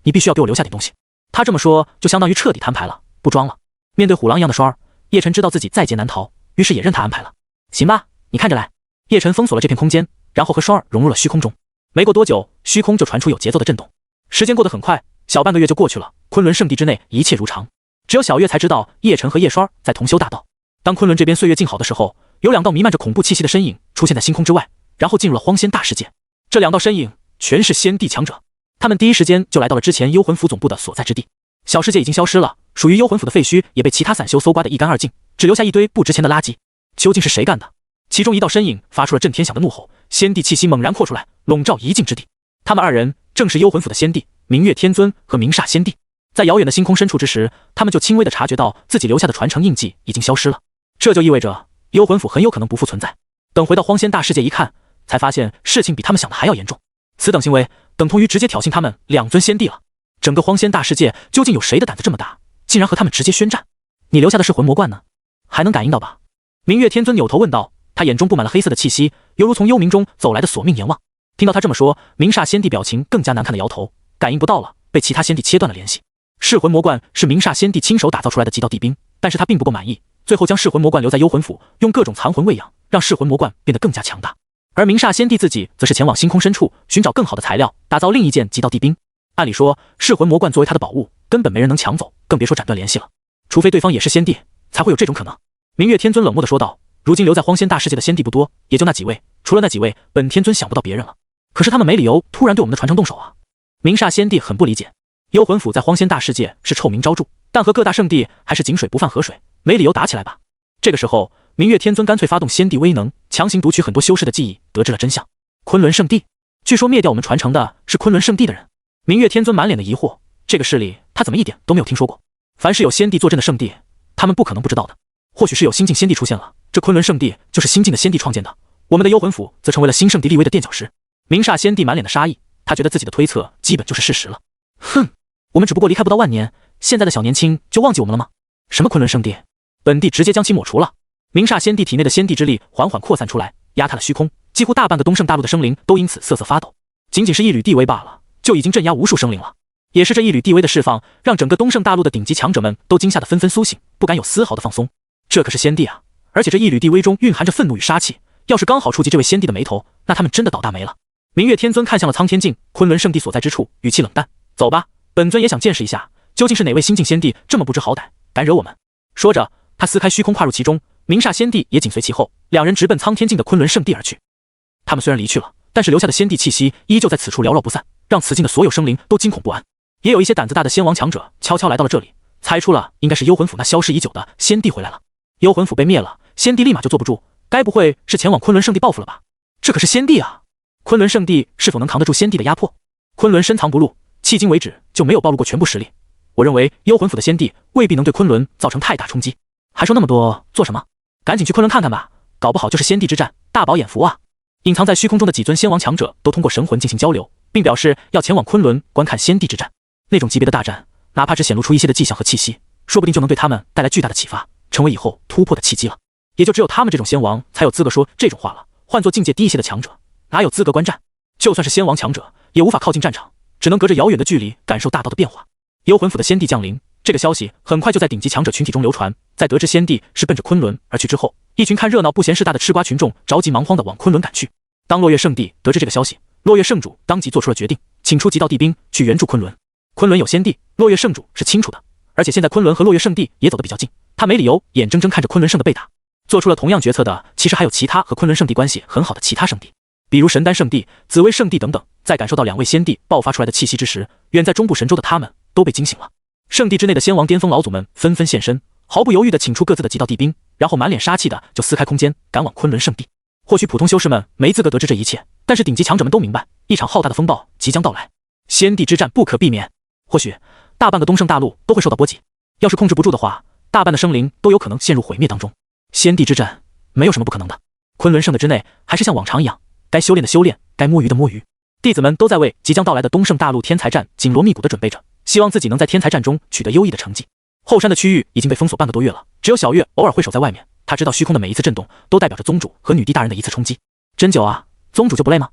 你必须要给我留下点东西。他这么说，就相当于彻底摊牌了，不装了。面对虎狼一样的双儿，叶晨知道自己在劫难逃，于是也任他安排了。行吧，你看着来。叶晨封锁了这片空间，然后和双儿融入了虚空中。没过多久，虚空就传出有节奏的震动。时间过得很快，小半个月就过去了。昆仑圣地之内一切如常，只有小月才知道叶晨和叶双儿在同修大道。当昆仑这边岁月静好的时候，有2道弥漫着恐怖气息的身影出现在星空之外，然后进入了荒仙大世界。这2道身影全是仙帝强者，他们第一时间就来到了之前幽魂府总部的所在之地。小世界已经消失了，属于幽魂府的废墟也被其他散修搜刮得一干二净，只留下一堆不值钱的垃圾。究竟是谁干的？其中一道身影发出了震天响的怒吼，仙帝气息猛然扩出来，笼罩一境之地。他们2人正是幽魂府的仙帝明月天尊和明煞仙帝。在遥远的星空深处之时，他们就轻微地察觉到自己留下的传承印记已经消失了，这就意味着幽魂府很有可能不复存在。等回到荒仙大世界一看，才发现事情比他们想的还要严重。此等行为等同于直接挑衅他们2尊仙帝了。整个荒仙大世界究竟有谁的胆子这么大，竟然和他们直接宣战？你留下的是魂魔冠呢？还能感应到吧？明月天尊扭头问道，他眼中布满了黑色的气息，犹如从幽冥中走来的索命阎王。听到他这么说，明煞仙帝表情更加难看的摇头，感应不到了，被其他仙帝切断了联系。噬魂魔冠是明煞仙帝亲手打造出来的极道地兵，但是他并不够满意，最后将噬魂魔冠留在幽魂府，用各种残魂喂养，让噬魂魔冠变得更加强大。而明煞仙帝自己则是前往星空深处寻找更好的材料，打造另一件极道地兵。按理说，噬魂魔冠作为他的宝物，根本没人能抢走，更别说斩断联系了。除非对方也是仙帝，才会有这种可能。明月天尊冷漠地说道，如今留在荒仙大世界的仙帝不多，也就那几位，除了那几位，本天尊想不到别人了。可是他们没理由突然对我们的传承动手啊！明煞仙帝很不理解，幽魂府在荒仙大世界是臭名昭著，但和各大圣地还是井水不犯河水，没理由打起来吧？这个时候，明月天尊干脆发动仙帝威能，强行读取很多修士的记忆，得知了真相。昆仑圣地，据说灭掉我们传承的是昆仑圣地的人。明月天尊满脸的疑惑，这个势力他怎么一点都没有听说过？凡是有仙帝坐镇的圣地，他们不可能不知道的。或许是有新晋仙帝出现了，这昆仑圣地就是新晋的仙帝创建的，我们的幽魂府则成为了新圣地立威的垫脚石。明煞仙帝满脸的杀意，他觉得自己的推测基本就是事实了。哼，我们只不过离开不到万年，现在的小年轻就忘记我们了吗？什么昆仑圣地，本帝直接将其抹除了。明煞仙帝体内的仙帝之力缓缓扩散出来，压塌了虚空，几乎大半个东胜大陆的生灵都因此瑟瑟发抖。仅仅是一缕地威罢了，就已经镇压无数生灵了。也是这一缕地威的释放，让整个东胜大陆的顶级强者们都惊吓得纷纷苏醒，不敢有丝毫的放松。这可是仙帝啊，而且这一缕地威中蕴含着愤怒与杀气，要是刚好触及这位仙帝的眉头，那他们真的倒大霉了。明月天尊看向了苍天境，昆仑圣地所在之处，语气冷淡，走吧，本尊也想见识一下，究竟是哪位新晋仙帝这么不知好歹，敢惹我们。说着，他撕开虚空跨入其中，明煞仙帝也紧随其后，两人直奔苍天境的昆仑圣地而去。他们虽然离去了，但是留下的仙帝气息依旧在此处缭绕不散，让此境的所有生灵都惊恐不安。也有一些胆子大的仙王强者悄悄来到了这里，猜出了应该是幽魂府那消失已久的仙帝回来了。幽魂府被灭了，仙帝立马就坐不住，该不会是前往昆仑圣地报复了吧？这可是先帝啊！昆仑圣地是否能扛得住先帝的压迫？昆仑深藏不露，迄今为止就没有暴露过全部实力。我认为幽魂府的先帝未必能对昆仑造成太大冲击。还说那么多做什么？赶紧去昆仑看看吧，搞不好就是先帝之战，大饱眼福啊！隐藏在虚空中的几尊仙王强者都通过神魂进行交流，并表示要前往昆仑观看先帝之战。那种级别的大战，哪怕只显露出一些的迹象和气息，说不定就能对他们带来巨大的启发，成为以后突破的契机了。也就只有他们这种仙王才有资格说这种话了。换作境界低一些的强者，哪有资格观战？就算是仙王强者，也无法靠近战场，只能隔着遥远的距离感受大道的变化。幽魂府的先帝降临，这个消息很快就在顶级强者群体中流传。在得知先帝是奔着昆仑而去之后，一群看热闹不嫌事大的吃瓜群众着急忙慌地往昆仑赶去。当落月圣地得知这个消息，落月圣主当即做出了决定，请出极道帝兵去援助昆仑。昆仑有先帝，落月圣主是清楚的，而且现在昆仑和落月圣地也走得比较近，他没理由眼睁睁看着昆仑圣的被打。做出了同样决策的，其实还有其他和昆仑圣地关系很好的其他圣地，比如神丹圣地、紫薇圣地等等。在感受到两位先帝爆发出来的气息之时，远在中部神州的他们都被惊醒了。圣地之内的仙王巅峰老祖们纷纷现身，毫不犹豫地请出各自的极道帝兵，然后满脸杀气的就撕开空间赶往昆仑圣地。或许普通修士们没资格得知这一切，但是顶级强者们都明白，一场浩大的风暴即将到来，先帝之战不可避免。或许大半个东胜大陆都会受到波及，要是控制不住的话，大半的生灵都有可能陷入毁灭当中。先帝之战没有什么不可能的，昆仑圣的之内还是像往常一样，该修炼的修炼，该摸鱼的摸鱼。弟子们都在为即将到来的东胜大陆天才战紧锣密鼓地准备着，希望自己能在天才战中取得优异的成绩。后山的区域已经被封锁半个多月了，只有小月偶尔会守在外面。他知道虚空的每一次震动都代表着宗主和女帝大人的一次冲击。真久啊，宗主就不累吗？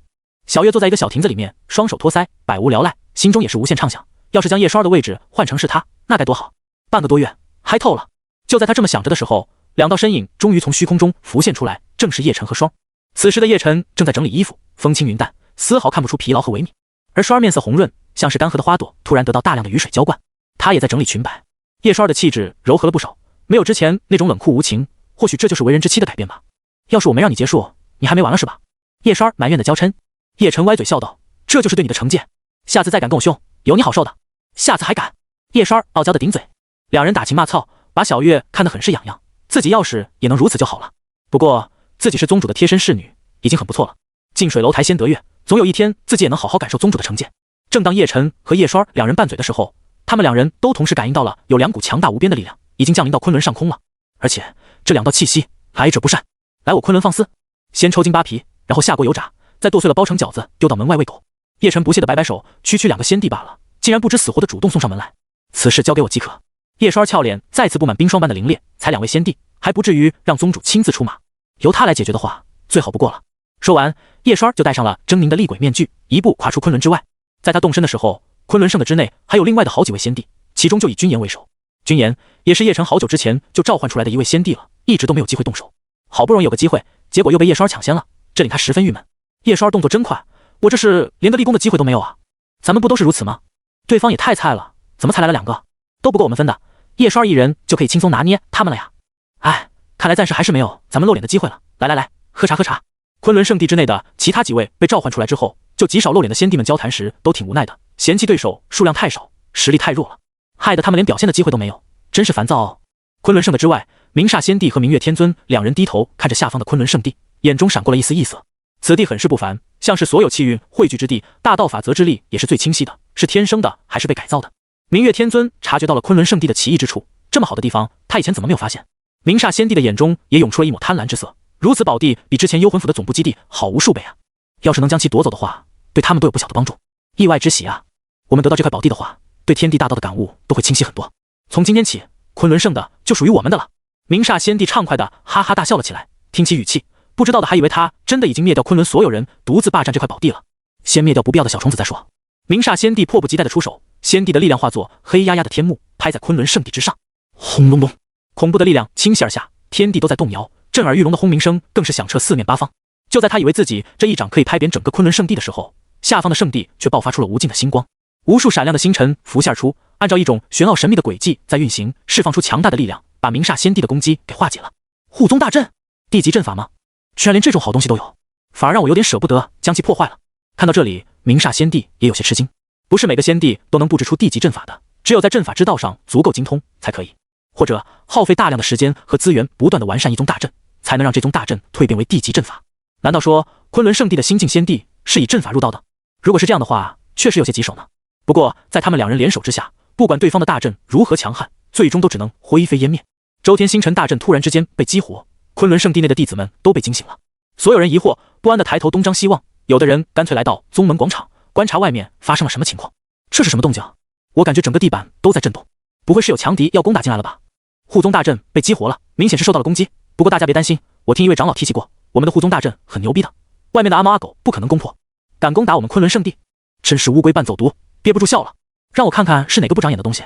小月坐在一个小亭子里面，双手托腮，百无聊赖，心中也是无限畅想。要是将叶双儿的位置换成是他，那该多好！半个多月，嗨透了。就在他这么想着的时候，两道身影终于从虚空中浮现出来，正是叶晨和双。此时的叶晨正在整理衣服，风轻云淡，丝毫看不出疲劳和萎靡。而双儿面色红润，像是干涸的花朵突然得到大量的雨水浇灌，她也在整理裙摆。叶双儿的气质柔和了不少，没有之前那种冷酷无情，或许这就是为人之妻的改变吧。要是我没让你结束，你还没完了是吧？叶双儿埋怨的娇嗔。叶晨歪嘴笑道，这就是对你的惩戒，下次再敢跟我凶，有你好受的。下次还敢？叶双儿傲娇的顶嘴。两人打情骂俏，把小月看得很是痒痒，自己要是也能如此就好了。不过自己是宗主的贴身侍女，已经很不错了。近水楼台先得月，总有一天自己也能好好感受宗主的惩戒。正当叶晨和叶双儿两人拌嘴的时候，他们两人都同时感应到了有两股强大无边的力量已经降临到昆仑上空了，而且这两道气息来者不善，来我昆仑放肆。先抽筋扒皮，然后下锅油炸，再剁碎了包成饺子丢到门外喂狗。叶晨不屑的摆摆手，区区两个先帝罢了，竟然不知死活的主动送上门来，此事交给我即可。叶双儿俏脸再次布满冰霜般的凌冽，才两位先帝还不至于让宗主亲自出马，由他来解决的话最好不过了。说完，叶双儿就戴上了狰狞的厉鬼面具，一步跨出昆仑之外。在他动身的时候，昆仑圣的之内还有另外的好几位先帝，其中就以君言为首。君言也是叶晨好久之前就召唤出来的一位先帝了，一直都没有机会动手，好不容易有个机会，结果又被叶双儿抢先了，这令他十分郁闷。叶双儿动作真快，我这是连个立功的机会都没有啊！咱们不都是如此吗？对方也太菜了，怎么才来了两个？都不够我们分的，叶双儿一人就可以轻松拿捏他们了呀！哎，看来暂时还是没有咱们露脸的机会了。来来来，喝茶喝茶。昆仑圣地之内的其他几位被召唤出来之后，就极少露脸的先帝们交谈时都挺无奈的，嫌弃对手数量太少，实力太弱了，害得他们连表现的机会都没有，真是烦躁哦。昆仑圣的之外，明煞仙帝和明月天尊两人低头看着下方的昆仑圣地，眼中闪过了一丝异色。此地很是不凡，像是所有气运汇聚之地，大道法则之力也是最清晰的，是天生的还是被改造的？明月天尊察觉到了昆仑圣地的奇异之处，这么好的地方，他以前怎么没有发现？明煞仙帝的眼中也涌出了一抹贪婪之色，如此宝地比之前幽魂府的总部基地好无数倍啊！要是能将其夺走的话，对他们都有不小的帮助。意外之喜啊！我们得到这块宝地的话，对天地大道的感悟都会清晰很多。从今天起，昆仑圣的就属于我们的了。明煞仙帝畅快的哈哈大笑了起来，听其语气，不知道的还以为他真的已经灭掉昆仑所有人，独自霸占这块宝地了。先灭掉不必要的小虫子再说。明煞仙帝迫不及待的出手，仙帝的力量化作黑压压的天幕，拍在昆仑圣地之上。轰隆隆，恐怖的力量倾泻而下，天地都在动摇，震耳欲聋的轰鸣声更是响彻四面八方。就在他以为自己这一掌可以拍扁整个昆仑圣地的时候，下方的圣地却爆发出了无尽的星光，无数闪亮的星辰浮现而出，按照一种玄奥神秘的轨迹在运行，释放出强大的力量，把明煞仙帝的攻击给化解了。护宗大阵，地级阵法吗？居然连这种好东西都有，反而让我有点舍不得将其破坏了。看到这里，明煞仙帝也有些吃惊，不是每个仙帝都能布置出地级阵法的，只有在阵法之道上足够精通才可以，或者耗费大量的时间和资源，不断的完善一宗大阵，才能让这宗大阵蜕变为地级阵法。难道说昆仑圣地的新晋仙帝是以阵法入道的？如果是这样的话，确实有些棘手呢。不过在他们两人联手之下，不管对方的大阵如何强悍，最终都只能灰飞烟灭。周天星辰大阵突然之间被激活，昆仑圣地内的弟子们都被惊醒了。所有人疑惑不安地抬头东张西望，有的人干脆来到宗门广场观察外面发生了什么情况。这是什么动静？我感觉整个地板都在震动，不会是有强敌要攻打进来了吧？护宗大阵被激活了，明显是受到了攻击。不过大家别担心，我听一位长老提起过，我们的护宗大阵很牛逼的，外面的阿猫阿狗不可能攻破。敢攻打我们昆仑圣地，真是乌龟伴走读，憋不住笑了。让我看看是哪个不长眼的东西，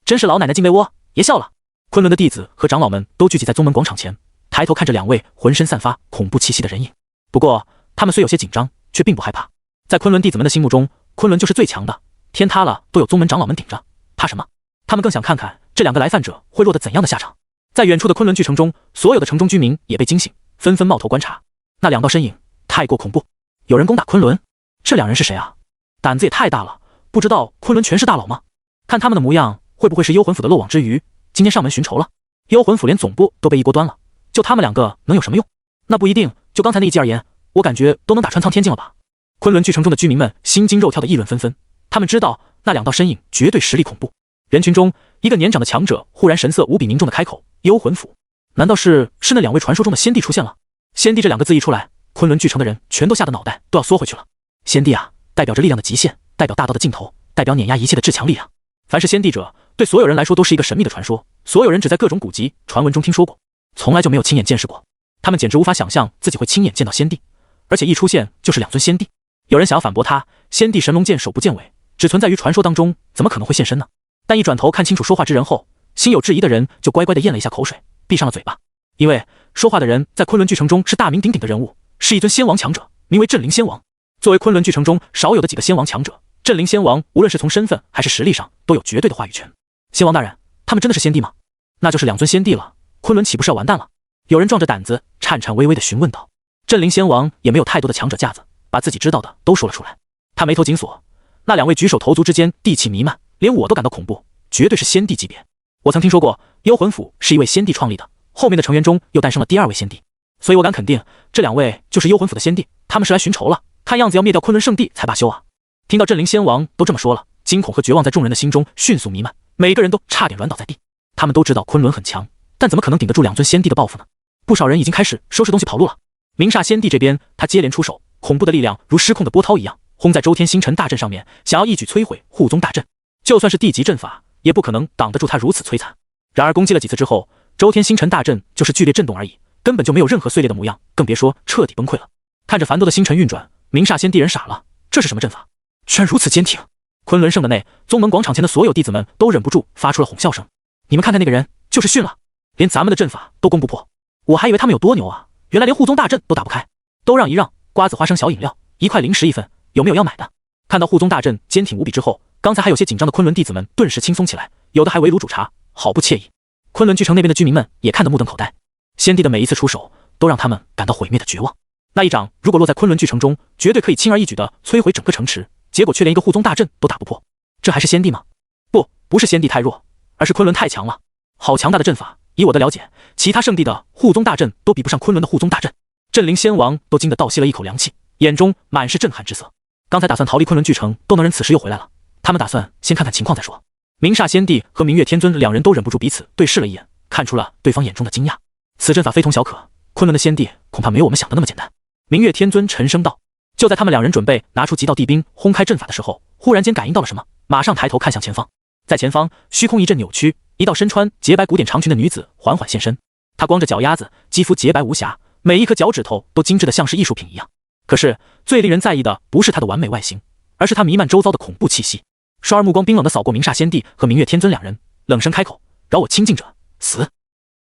真是老奶奶进被窝，别笑了。昆仑的弟子和长老们都聚集在宗门广场前，抬头看着两位浑身散发恐怖气息的人影。不过他们虽有些紧张，却并不害怕。在昆仑弟子们的心目中，昆仑就是最强的，天塌了都有宗门长老们顶着，怕什么？他们更想看看这两个来犯者会落得怎样的下场。在远处的昆仑巨城中，所有的城中居民也被惊醒，纷纷冒头观察。那两道身影太过恐怖，有人攻打昆仑，这两人是谁啊？胆子也太大了，不知道昆仑全是大佬吗？看他们的模样，会不会是幽魂府的漏网之鱼，今天上门寻仇了？幽魂府连总部都被一锅端了，就他们两个能有什么用？那不一定，就刚才那一击而言，我感觉都能打穿苍天境了吧？昆仑巨城中的居民们心惊肉跳的议论纷纷，他们知道那两道身影绝对实力恐怖。人群中，一个年长的强者忽然神色无比凝重的开口：幽魂府，难道是那两位传说中的仙帝出现了？仙帝这两个字一出来，昆仑巨城的人全都吓得脑袋都要缩回去了。仙帝啊，代表着力量的极限，代表大道的尽头，代表碾压一切的至强力量。凡是仙帝者，对所有人来说都是一个神秘的传说，所有人只在各种古籍传闻中听说过，从来就没有亲眼见识过。他们简直无法想象自己会亲眼见到仙帝，而且一出现就是两尊仙帝。有人想要反驳他，仙帝神龙见首不见尾，只存在于传说当中，怎么可能会现身呢？但一转头看清楚说话之人后，心有质疑的人就乖乖地咽了一下口水，闭上了嘴巴。因为说话的人在昆仑巨城中是大名鼎鼎的人物，是一尊仙王强者，名为镇灵仙王。作为昆仑巨城中少有的几个仙王强者，镇灵仙王无论是从身份还是实力上都有绝对的话语权。仙王大人，他们真的是仙帝吗？那就是两尊仙帝了，昆仑岂不是要完蛋了？有人壮着胆子颤颤巍巍地询问道。镇灵仙王也没有太多的强者架子，把自己知道的都说了出来。他眉头紧锁，那两位举手投足之间地气弥漫，连我都感到恐怖，绝对是仙帝级别。我曾听说过幽魂府是一位仙帝创立的，后面的成员中又诞生了第二位仙帝，所以我敢肯定这两位就是幽魂府的仙帝，他们是来寻仇了，看样子要灭掉昆仑圣地才罢休啊。听到镇灵仙王都这么说了，惊恐和绝望在众人的心中迅速弥漫，每个人都差点软倒在地。他们都知道昆仑很强，但怎么可能顶得住两尊仙帝的报复呢？不少人已经开始收拾东西跑路了。明煞仙帝这边，他接连出手，恐怖的力量如失控的波涛一样轰在周天星辰大阵上面，想要一举摧毁护宗大阵。就算是地级阵法，也不可能挡得住他如此摧残。然而攻击了几次之后，周天星辰大阵就是剧烈震动而已，根本就没有任何碎裂的模样，更别说彻底崩溃了。看着繁多的星辰运转，明煞仙帝人傻了，这是什么阵法？居然如此坚挺！昆仑圣的内，宗门广场前的所有弟子们都忍不住发出了哄笑声。你们看看那个人，就是逊了，连咱们的阵法都攻不破。我还以为他们有多牛啊，原来连护宗大阵都打不开。都让一让，瓜子花生小饮料，1块零食一份，有没有要买的？看到护宗大阵坚挺无比之后，刚才还有些紧张的昆仑弟子们顿时轻松起来，有的还围炉煮茶，好不惬意。昆仑巨城那边的居民们也看得目瞪口呆，仙帝的每一次出手都让他们感到毁灭的绝望。那一掌如果落在昆仑巨城中，绝对可以轻而易举地摧毁整个城池，结果却连一个护宗大阵都打不破，这还是仙帝吗？不是仙帝太弱，而是昆仑太强了。好强大的阵法，以我的了解，其他圣地的护宗大阵都比不上昆仑的护宗大阵。镇灵仙王都惊得倒吸了一口凉气，眼中满是震撼之色。刚才打算逃离昆仑巨城，斗能人此时又回来了，他们打算先看看情况再说。明煞仙帝和明月天尊两人都忍不住彼此对视了一眼，看出了对方眼中的惊讶。此阵法非同小可，昆仑的仙帝恐怕没有我们想的那么简单。明月天尊沉声道。就在他们两人准备拿出极道地兵轰开阵法的时候，忽然间感应到了什么，马上抬头看向前方。在前方，虚空一阵扭曲，一道身穿洁白古典长裙的女子缓缓现身。她光着脚丫子，肌肤洁白无瑕，每一颗脚趾头都精致的像是艺术品一样。可是最令人在意的不是她的完美外形，而是她弥漫周遭的恐怖气息。双儿目光冰冷地扫过明煞仙帝和明月天尊两人，冷声开口：饶我亲近者死。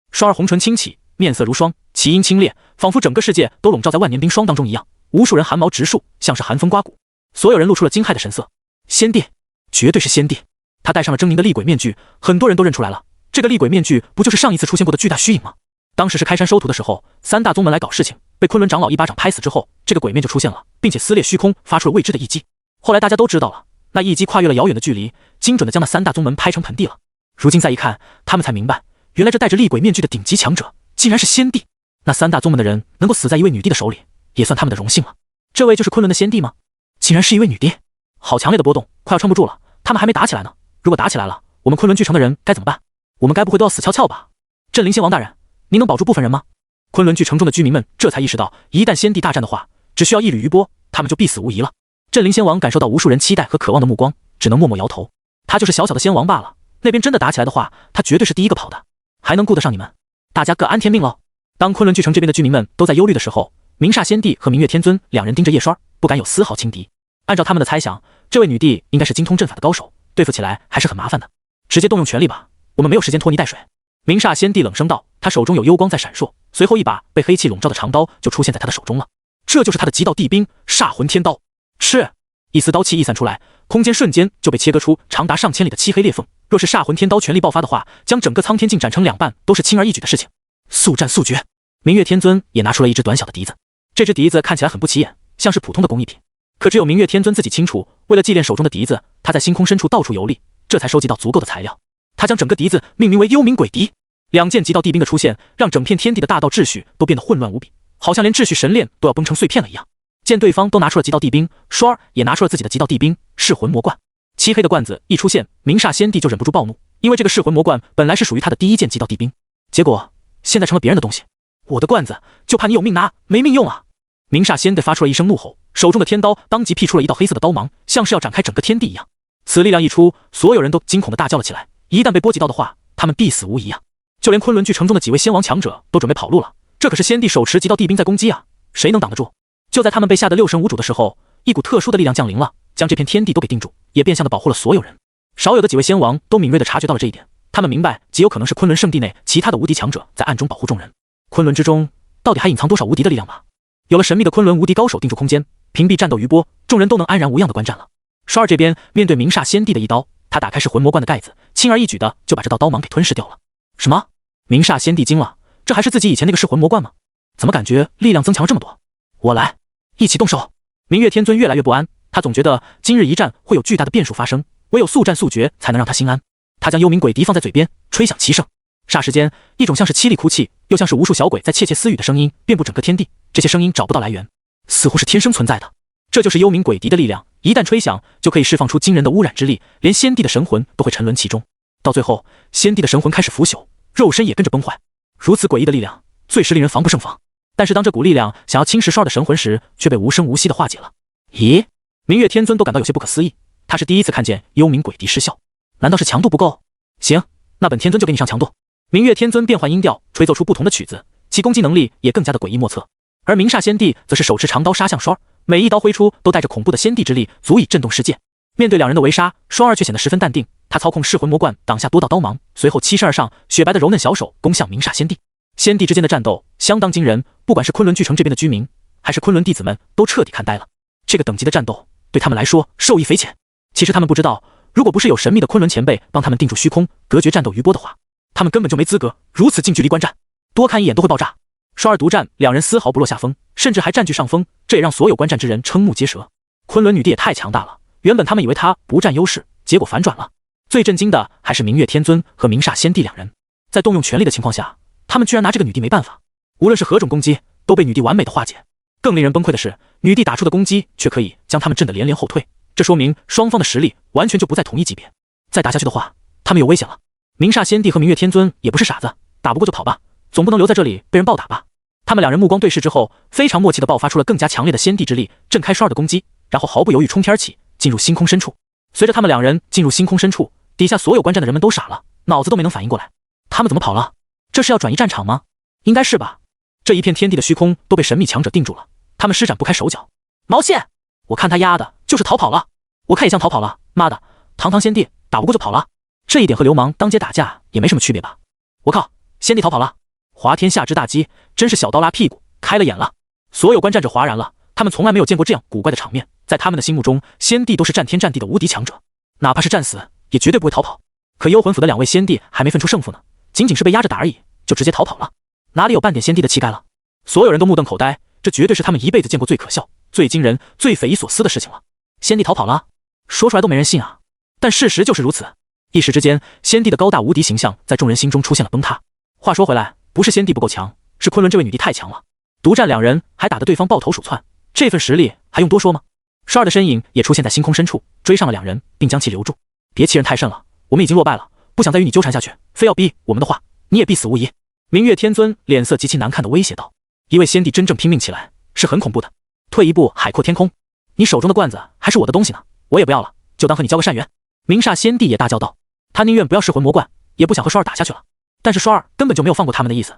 双儿红唇轻启，面色如霜，其音清冽，仿佛整个世界都笼罩在万年冰霜当中一样。无数人汗毛直竖，像是寒风刮骨，所有人露出了惊骇的神色。仙帝，绝对是仙帝！他戴上了狰狞的厉鬼面具，很多人都认出来了，这个厉鬼面具不就是上一次出现过的巨大虚影吗？当时是开山收徒的时候，三大宗门来搞事情，被昆仑长老一巴掌拍死之后，这个鬼面就出现了，并且撕裂虚空，发出了未知的一击。后来大家都知道了，那一击跨越了遥远的距离，精准的将那三大宗门拍成盆地了。如今再一看，他们才明白，原来这戴着厉鬼面具的顶级强者竟然是仙帝。那三大宗门的人能够死在一位女帝的手里，也算他们的荣幸了。这位就是昆仑的先帝吗？竟然是一位女帝，好强烈的波动，快要撑不住了。他们还没打起来呢，如果打起来了，我们昆仑巨城的人该怎么办？我们该不会都要死翘翘吧？镇灵仙王大人，您能保住部分人吗？昆仑巨城中的居民们这才意识到，一旦先帝大战的话，只需要一缕余波，他们就必死无疑了。镇灵仙王感受到无数人期待和渴望的目光，只能默默摇头。他就是小小的仙王罢了，那边真的打起来的话，他绝对是第一个跑的，还能顾得上你们？大家各安天命喽。当昆仑巨城这边的居民们都在忧虑的时候，明煞仙帝和明月天尊两人盯着叶刷，不敢有丝毫轻敌。按照他们的猜想，这位女帝应该是精通阵法的高手，对付起来还是很麻烦的。直接动用全力吧，我们没有时间拖泥带水。明煞仙帝冷声道，他手中有幽光在闪烁，随后一把被黑气笼罩的长刀就出现在他的手中了。这就是他的极道帝兵煞魂天刀。是，一丝刀气溢散出来，空间瞬间就被切割出长达上千里的漆黑裂缝。若是煞魂天刀全力爆发的话，将整个苍天境斩成两半都是轻而易举的事情。速战速决。明月天尊也拿出了一只短小的笛子，这只笛子看起来很不起眼，像是普通的工艺品。可只有明月天尊自己清楚，为了祭炼手中的笛子，他在星空深处到处游历，这才收集到足够的材料。他将整个笛子命名为幽冥鬼笛。两件极道帝兵的出现，让整片天地的大道秩序都变得混乱无比，好像连秩序神链都要崩成碎片了一样。见对方都拿出了极道帝兵，刷儿也拿出了自己的极道帝兵噬魂魔冠。漆黑的罐子一出现，明煞仙帝就忍不住暴怒，因为这个噬魂魔冠本来是属于他的第一件极道帝兵，结果现在成了别人的东西。我的罐子，就怕你有命拿没命用啊！明煞仙帝发出了一声怒吼，手中的天刀当即辟出了一道黑色的刀芒，像是要展开整个天地一样。此力量一出，所有人都惊恐地大叫了起来，一旦被波及到的话，他们必死无疑啊！就连昆仑巨城中的几位仙王强者都准备跑路了，这可是先帝手持极道帝兵在攻击啊，谁能挡得住？就在他们被吓得六神无主的时候，一股特殊的力量降临了，将这片天地都给定住，也变相的保护了所有人。少有的几位仙王都敏锐地察觉到了这一点，他们明白极有可能是昆仑圣地内其他的无敌强者在暗中保护众人。昆仑之中到底还隐藏多少无敌的力量吧？有了神秘的昆仑无敌高手定住空间，屏蔽战斗余波，众人都能安然无恙的观战了。刷儿这边面对明煞仙帝的一刀，他打开噬魂魔冠的盖子，轻而易举的就把这道刀芒给吞噬掉了。什么？明煞仙帝惊了，这还是自己以前那个噬魂魔冠吗？怎么感觉力量增强了这么多？我来，一起动手！明月天尊越来越不安，他总觉得今日一战会有巨大的变数发生，唯有速战速决才能让他心安。他将幽冥鬼笛放在嘴边，吹响齐声。霎时间，一种像是凄厉哭泣，又像是无数小鬼在窃窃私语的声音遍布整个天地。这些声音找不到来源，似乎是天生存在的。这就是幽冥鬼笛的力量，一旦吹响，就可以释放出惊人的污染之力，连先帝的神魂都会沉沦其中。到最后，先帝的神魂开始腐朽，肉身也跟着崩坏。如此诡异的力量，最是令人防不胜防。但是当这股力量想要侵蚀刷儿的神魂时，却被无声无息的化解了。咦，明月天尊都感到有些不可思议，他是第一次看见幽冥鬼笛失效，难道是强度不够？行，那本天尊就给你上强度。明月天尊变换音调，吹奏出不同的曲子，其攻击能力也更加的诡异莫测。而明煞仙帝则是手持长刀杀向刷儿，每一刀挥出都带着恐怖的先帝之力，足以震动世界。面对两人的围杀，刷儿却显得十分淡定，他操控噬魂魔冠挡下多道刀芒，随后欺身而上，雪白的柔嫩小手攻向明煞仙帝。先帝之间的战斗相当惊人，不管是昆仑巨城这边的居民，还是昆仑弟子们，都彻底看呆了。这个等级的战斗对他们来说受益匪浅。其实他们不知道，如果不是有神秘的昆仑前辈帮他们定住虚空，隔绝战斗余波的话，他们根本就没资格如此近距离观战，多看一眼都会爆炸。刷儿独占，两人丝毫不落下风，甚至还占据上风，这也让所有观战之人瞠目结舌。昆仑女帝也太强大了，原本他们以为她不占优势，结果反转了。最震惊的还是明月天尊和明煞仙帝两人，在动用全力的情况下，他们居然拿这个女帝没办法，无论是何种攻击都被女帝完美的化解。更令人崩溃的是，女帝打出的攻击却可以将他们震得连连后退，这说明双方的实力完全就不在同一级别。再打下去的话，他们有危险了。明煞仙帝和明月天尊也不是傻子，打不过就跑吧，总不能留在这里被人暴打吧。他们两人目光对视之后，非常默契地爆发出了更加强烈的先帝之力，震开刷儿的攻击，然后毫不犹豫冲天而起，进入星空深处。随着他们两人进入星空深处，底下所有观战的人们都傻了，脑子都没能反应过来，他们怎么跑了？这是要转移战场吗？应该是吧。这一片天地的虚空都被神秘强者定住了，他们施展不开手脚。毛线！我看他丫的就是逃跑了，我看也像逃跑了。妈的，堂堂先帝打不过就跑了，这一点和流氓当街打架也没什么区别吧？我靠，先帝逃跑了！滑天下之大稽，真是小刀拉屁股，开了眼了。所有观战者哗然了，他们从来没有见过这样古怪的场面。在他们的心目中，先帝都是战天战地的无敌强者，哪怕是战死，也绝对不会逃跑。可幽魂府的两位先帝还没分出胜负呢，仅仅是被压着打而已，就直接逃跑了，哪里有半点先帝的气概了？所有人都目瞪口呆，这绝对是他们一辈子见过最可笑、最惊人、最匪夷所思的事情了。先帝逃跑了，说出来都没人信啊，但事实就是如此。一时之间，先帝的高大无敌形象在众人心中出现了崩塌。话说回来，不是先帝不够强，是昆仑这位女帝太强了。独占2人还打得对方抱头鼠窜，这份实力还用多说吗？双儿的身影也出现在星空深处，追上了2人，并将其留住。别欺人太甚了，我们已经落败了，不想再与你纠缠下去，非要逼我们的话，你也必死无疑。明月天尊脸色极其难看的威胁道。一位仙帝真正拼命起来是很恐怖的，退一步海阔天空。你手中的罐子还是我的东西呢，我也不要了，就当和你交个善缘。明煞仙帝也大叫道，他宁愿不要噬魂魔罐，也不想和双儿打下去了。但是双儿根本就没有放过他们的意思，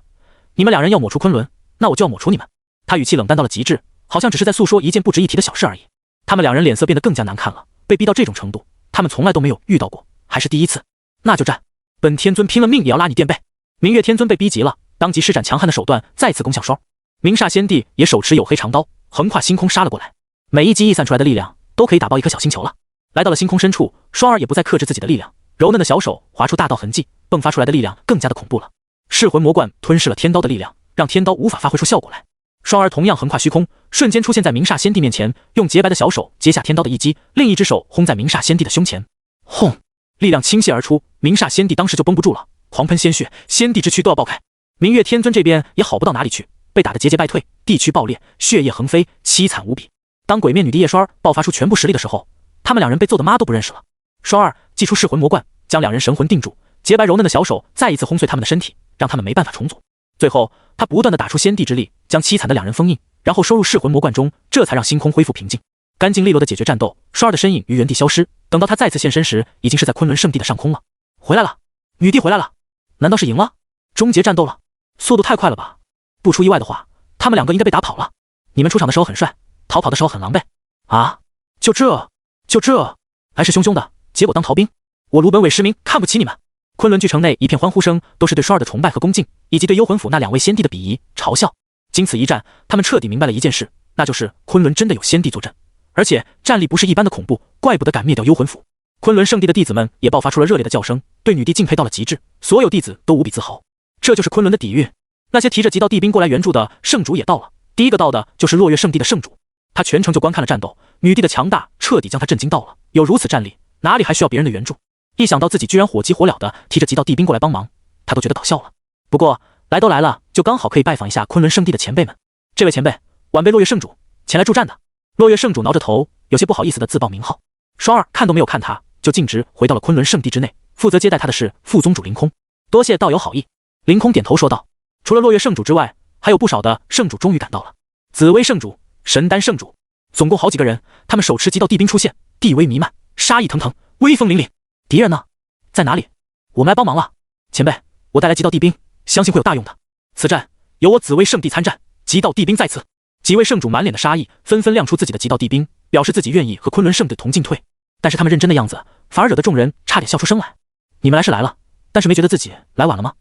你们2人要抹除昆仑，那我就要抹除你们。他语气冷淡到了极致，好像只是在诉说一件不值一提的小事而已。他们2人脸色变得更加难看了，被逼到这种程度，他们从来都没有遇到过，还是第一次。那就战，本天尊拼了命也要拉你垫背。明月天尊被逼急了，当即施展强悍的手段，再次攻向双儿。明煞仙帝也手持黝黑长刀，横跨星空杀了过来。每一击溢散出来的力量都可以打爆一颗小星球了。来到了星空深处，双儿也不再克制自己的力量，柔嫩的小手划出大道痕迹，迸发出来的力量更加的恐怖了。噬魂魔罐吞噬了天刀的力量，让天刀无法发挥出效果来。双儿同样横跨虚空，瞬间出现在明煞仙帝面前，用洁白的小手接下天刀的一击，另一只手轰在明煞仙帝的胸前。轰！力量倾泻而出，明煞仙帝当时就绷不住了，狂喷鲜血，仙帝之躯都要爆开。明月天尊这边也好不到哪里去，被打得节节败退，地躯爆裂，血液横飞，凄惨无比。当鬼面女帝叶双儿爆发出全部实力的时候，他们2人被揍的妈都不认识了。双儿祭出噬魂魔罐，将2人神魂定住，洁白柔嫩的小手再一次轰碎他们的身体，让他们没办法重组。最后他不断的打出仙帝之力，将凄惨的2人封印，然后收入噬魂魔罐中，这才让星空恢复平静，干净利落的解决战斗。双儿的身影于原地消失，等到他再次现身时，已经是在昆仑圣地的上空了。回来了，女帝回来了，难道是赢了？终结战斗了？速度太快了吧！不出意外的话，他们2个应该被打跑了。你们出场的时候很帅，逃跑的时候很狼狈啊！就这来势汹汹的，结果当逃兵，我鲁本韦实名看不起你们！昆仑巨城内一片欢呼声，都是对双儿的崇拜和恭敬，以及对幽魂府那2位仙帝的鄙夷嘲笑。经此一战，他们彻底明白了一件事，那就是昆仑真的有仙帝坐镇，而且战力不是一般的恐怖，怪不得敢灭掉幽魂府。昆仑圣地的弟子们也爆发出了热烈的叫声，对女帝敬佩到了极致，所有弟子都无比自豪。这就是昆仑的底蕴。那些提着极道帝兵过来援助的圣主也到了，第一个到的就是落月圣地的圣主，他全程就观看了战斗，女帝的强大彻底将他震惊到了，有如此战力，哪里还需要别人的援助？一想到自己居然火急火燎的提着极道帝兵过来帮忙，他都觉得搞笑了。不过来都来了，就刚好可以拜访一下昆仑圣地的前辈们。这位前辈，晚辈落月圣主前来助战的。落月圣主挠着头，有些不好意思的自报名号。双儿看都没有看他，就径直回到了昆仑圣地之内。负责接待他的是副宗主凌空。多谢道友好意。凌空点头说道。除了落月圣主之外，还有不少的圣主终于赶到了。紫薇圣主、神丹圣主，总共好几个人，他们手持极道帝兵出现，地威弥漫，杀意腾腾，威风凛凛。敌人呢？在哪里？我们来帮忙了。前辈，我带来极道帝兵，相信会有大用的。此战由我紫薇圣地参战，极道帝兵在此。几位圣主满脸的杀意，纷纷亮出自己的极道帝兵，表示自己愿意和昆仑圣地同进退。但是他们认真的样子，反而惹得众人差点笑出声来。你们来是来了，但是没觉得自己来晚了吗？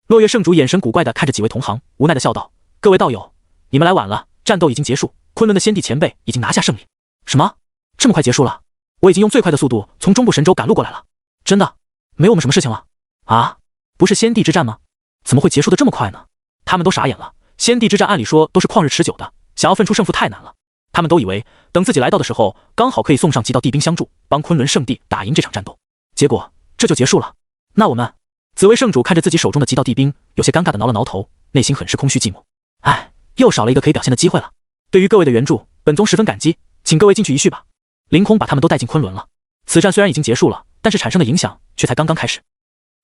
落月圣主眼神古怪的看着几位同行，无奈的笑道：各位道友，你们来晚了，战斗已经结束，昆仑的先帝前辈已经拿下胜利。什么？这么快结束了？我已经用最快的速度从中部神州赶路过来了。真的？没我们什么事情了？啊？不是先帝之战吗？怎么会结束的这么快呢？他们都傻眼了。先帝之战按理说都是旷日持久的，想要分出胜负太难了。他们都以为等自己来到的时候，刚好可以送上极道帝兵相助，帮昆仑圣地打赢这场战斗。结果这就结束了。那我们……紫薇圣主看着自己手中的极道帝兵，有些尴尬的挠了挠头，内心很是空虚寂寞。唉，又少了一个可以表现的机会了。对于各位的援助，本宗十分感激，请各位进去一叙吧。凌空把他们都带进昆仑了。此战虽然已经结束了，但是产生的影响却才刚刚开始。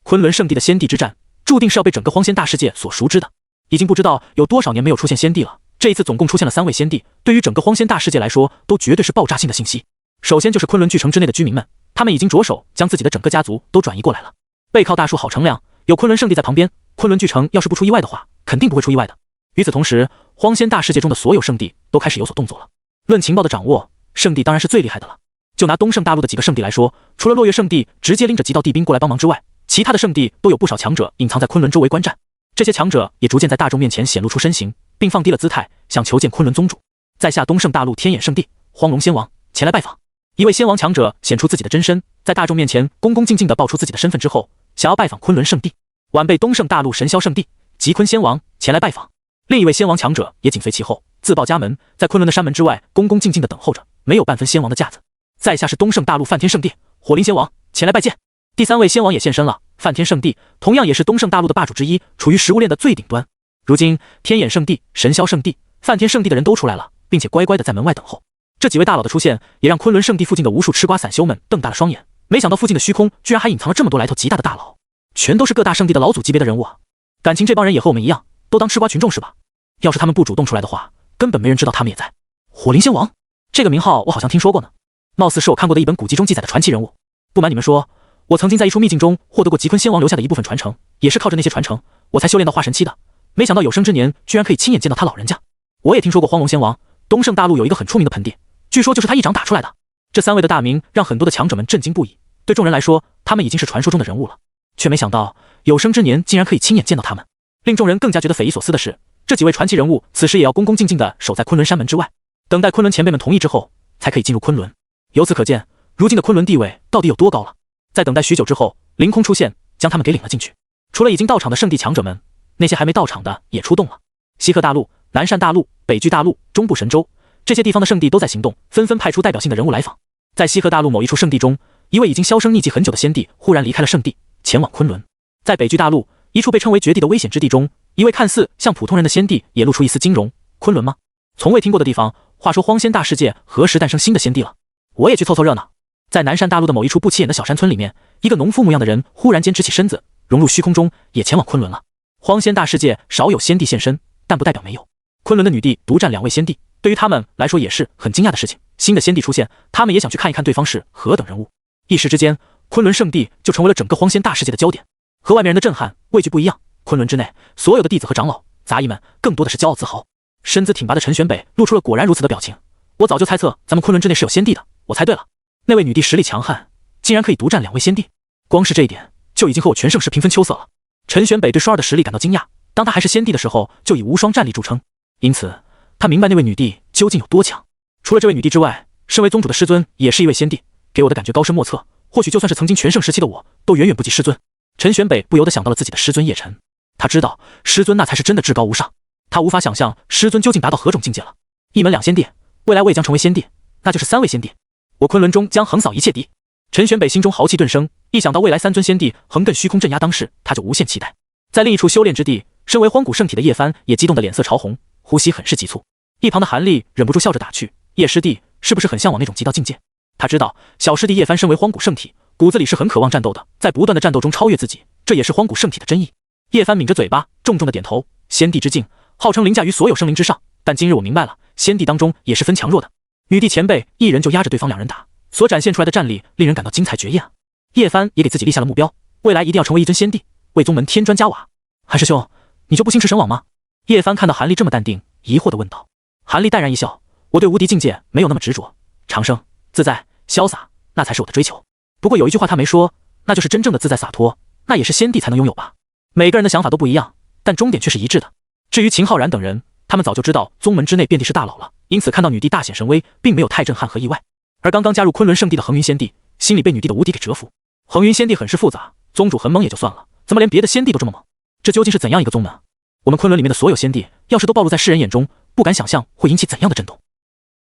昆仑圣地的先帝之战，注定是要被整个荒仙大世界所熟知的。已经不知道有多少年没有出现先帝了，这一次总共出现了3位先帝，对于整个荒仙大世界来说，都绝对是爆炸性的信息。首先就是昆仑巨城之内的居民们，他们已经着手将自己的整个家族都转移过来了。背靠大树好乘凉，有昆仑圣地在旁边，昆仑巨城要是不出意外的话，肯定不会出意外的。与此同时，荒仙大世界中的所有圣地都开始有所动作了。论情报的掌握，圣地当然是最厉害的了。就拿东胜大陆的几个圣地来说，除了落月圣地直接拎着极道帝兵过来帮忙之外，其他的圣地都有不少强者隐藏在昆仑周围观战。这些强者也逐渐在大众面前显露出身形，并放低了姿态，想求见昆仑宗主。在下东胜大陆天眼圣地荒龙仙王前来拜访。一位仙王强者显出自己的真身，在大众面前恭恭敬敬地报出自己的身份之后，想要拜访昆仑圣地。晚辈东胜大陆神霄圣地极坤仙王前来拜访。另一位仙王强者也紧随其后，自报家门，在昆仑的山门之外恭恭敬敬地等候着，没有半分仙王的架子。在下是东胜大陆梵天圣地火灵仙王前来拜见。第3位仙王也现身了，梵天圣地同样也是东胜大陆的霸主之一，处于食物链的最顶端。如今天眼圣地、神霄圣地、梵天圣地的人都出来了，并且乖乖的在门外等候。这几位大佬的出现，也让昆仑圣地附近的无数吃瓜散修们瞪大了双眼。没想到附近的虚空居然还隐藏了这么多来头极大的大佬，全都是各大圣地的老祖级别的人物啊！感情这帮人也和我们一样，都当吃瓜群众是吧？要是他们不主动出来的话，根本没人知道他们也在。火灵仙王这个名号我好像听说过呢，貌似是我看过的一本古籍中记载的传奇人物。不瞒你们说，我曾经在一处秘境中获得过极坤仙王留下的一部分传承，也是靠着那些传承，我才修炼到化神期的。没想到有生之年居然可以亲眼见到他老人家。我也听说过荒龙仙王，东胜大陆有一个很出名的盆地，据说就是他一掌打出来的。这三位的大名让很多的强者们震惊不已，对众人来说，他们已经是传说中的人物了，却没想到有生之年竟然可以亲眼见到他们。令众人更加觉得匪夷所思的是，这几位传奇人物此时也要恭恭敬敬地守在昆仑山门之外，等待昆仑前辈们同意之后，才可以进入昆仑。由此可见，如今的昆仑地位到底有多高了。在等待许久之后，凌空出现，将他们给领了进去。除了已经到场的圣地强者们，那些还没到场的也出动了。西鹤大陆、南赡大陆、北俱大陆、中部神州这些地方的圣地都在行动，纷纷派出代表性的人物来访。在西鹤大陆某一处圣地中，一位已经销声匿迹很久的仙帝忽然离开了圣地，前往昆仑。在北俱大陆一处被称为绝地的危险之地中，一位看似像普通人的仙帝也露出一丝惊容。昆仑吗？从未听过的地方，话说荒仙大世界何时诞生新的仙帝了？我也去凑凑热闹。在南赡大陆的某一处不起眼的小山村里面，一个农夫模样的人忽然间直起身子，融入虚空中，也前往昆仑了。荒仙大世界少有仙帝现身，但不代表没有。昆仑的女帝独占2位仙帝，对于他们来说也是很惊讶的事情。新的仙帝出现，他们也想去看一看对方是何等人物。一时之间，昆仑圣地就成为了整个荒仙大世界的焦点。和外面人的震撼、畏惧不一样，昆仑之内所有的弟子和长老、杂役们更多的是骄傲自豪。身姿挺拔的陈玄北露出了果然如此的表情。我早就猜测咱们昆仑之内是有仙帝的，我猜对了。那位女帝实力强悍，竟然可以独占2位仙帝，光是这一点就已经和我全盛世平分秋色了。陈玄北对双儿的实力感到惊讶，当他还是仙帝的时候，就以无双战力著称，因此他明白那位女帝究竟有多强。除了这位女帝之外，身为宗主的师尊也是一位仙帝，给我的感觉高深莫测，或许就算是曾经全盛时期的我，都远远不及师尊。陈玄北不由得想到了自己的师尊叶辰，他知道师尊那才是真的至高无上，他无法想象师尊究竟达到何种境界了。一门2仙帝，未来我也将成为仙帝，那就是3位仙帝，我昆仑中将横扫一切敌。陈玄北心中豪气顿生，一想到未来3尊仙帝横亘虚空镇压当世，他就无限期待。在另一处修炼之地，身为荒古圣体的叶帆也激动的脸色潮红，呼吸很是急促。一旁的韩立忍不住笑着打趣：叶师弟是不是很向往那种极道境界？他知道小师弟叶帆身为荒古圣体，骨子里是很渴望战斗的，在不断的战斗中超越自己，这也是荒古圣体的真意。叶帆抿着嘴巴，重重的点头。仙帝之境号称凌驾于所有生灵之上，但今日我明白了，仙帝当中也是分强弱的。女帝前辈一人就压着对方2人打，所展现出来的战力令人感到精彩绝艳啊！叶帆也给自己立下了目标，未来一定要成为一尊仙帝，为宗门添砖加瓦。韩师兄，你就不心驰神往吗？叶帆看到韩立这么淡定，疑惑地问道。韩立淡然一笑，我对无敌境界没有那么执着，长生、自在、潇洒，那才是我的追求。不过有一句话他没说，那就是真正的自在洒脱，那也是仙帝才能拥有吧。每个人的想法都不一样，但终点却是一致的。至于秦昊然等人，他们早就知道宗门之内遍地是大佬了，因此看到女帝大显神威，并没有太震撼和意外。而刚刚加入昆仑圣地的恒云仙帝，心里被女帝的无敌给折服。恒云仙帝很是复杂，宗主很猛也就算了，怎么连别的仙帝都这么猛？这究竟是怎样一个宗门啊？我们昆仑里面的所有仙帝，要是都暴露在世人眼中，不敢想象会引起怎样的震动。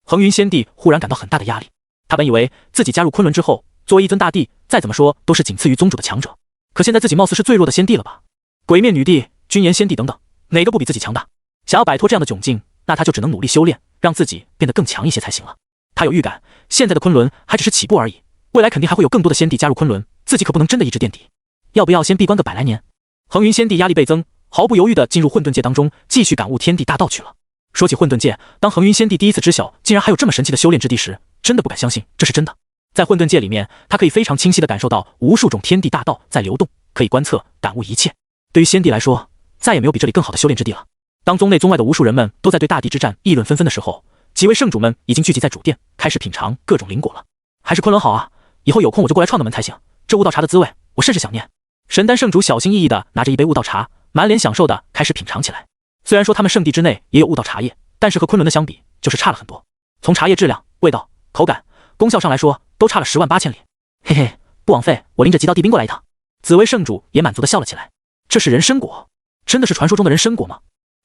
恒云仙帝忽然感到很大的压力，他本以为自己加入昆仑之后，作为一尊大帝，再怎么说都是仅次于宗主的强者，可现在自己貌似是最弱的仙帝了吧？鬼面女帝、君炎仙帝等等，哪个不比自己强大？想要摆脱这样的窘境，那他就只能努力修炼，让自己变得更强一些才行了。他有预感，现在的昆仑还只是起步而已，未来肯定还会有更多的仙帝加入昆仑，自己可不能真的一直垫底。要不要先闭关个100来年？恒云仙帝压力倍增，毫不犹豫地进入混沌界当中，继续感悟天地大道去了。说起混沌界，当恒云仙帝第一次知晓竟然还有这么神奇的修炼之地时，真的不敢相信这是真的。在混沌界里面，他可以非常清晰地感受到无数种天地大道在流动，可以观测感悟一切。对于仙帝来说，再也没有比这里更好的修炼之地了。当宗内宗外的无数人们都在对大地之战议论纷纷的时候，几位圣主们已经聚集在主殿，开始品尝各种灵果了。还是昆仑好啊，以后有空我就过来串个门才行。这悟道茶的滋味，我甚是想念。神丹圣主小心翼翼地拿着一杯悟道茶，满脸享受地开始品尝起来。虽然说他们圣地之内也有悟道茶叶，但是和昆仑的相比，就是差了很多。从茶叶质量、味道、口感、功效上来说，都差了10万8千里。嘿嘿，不枉费我拎着极道帝兵过来一趟。紫薇圣主也满足地笑了起来。这是人参果，真的是传说中的人参果吗？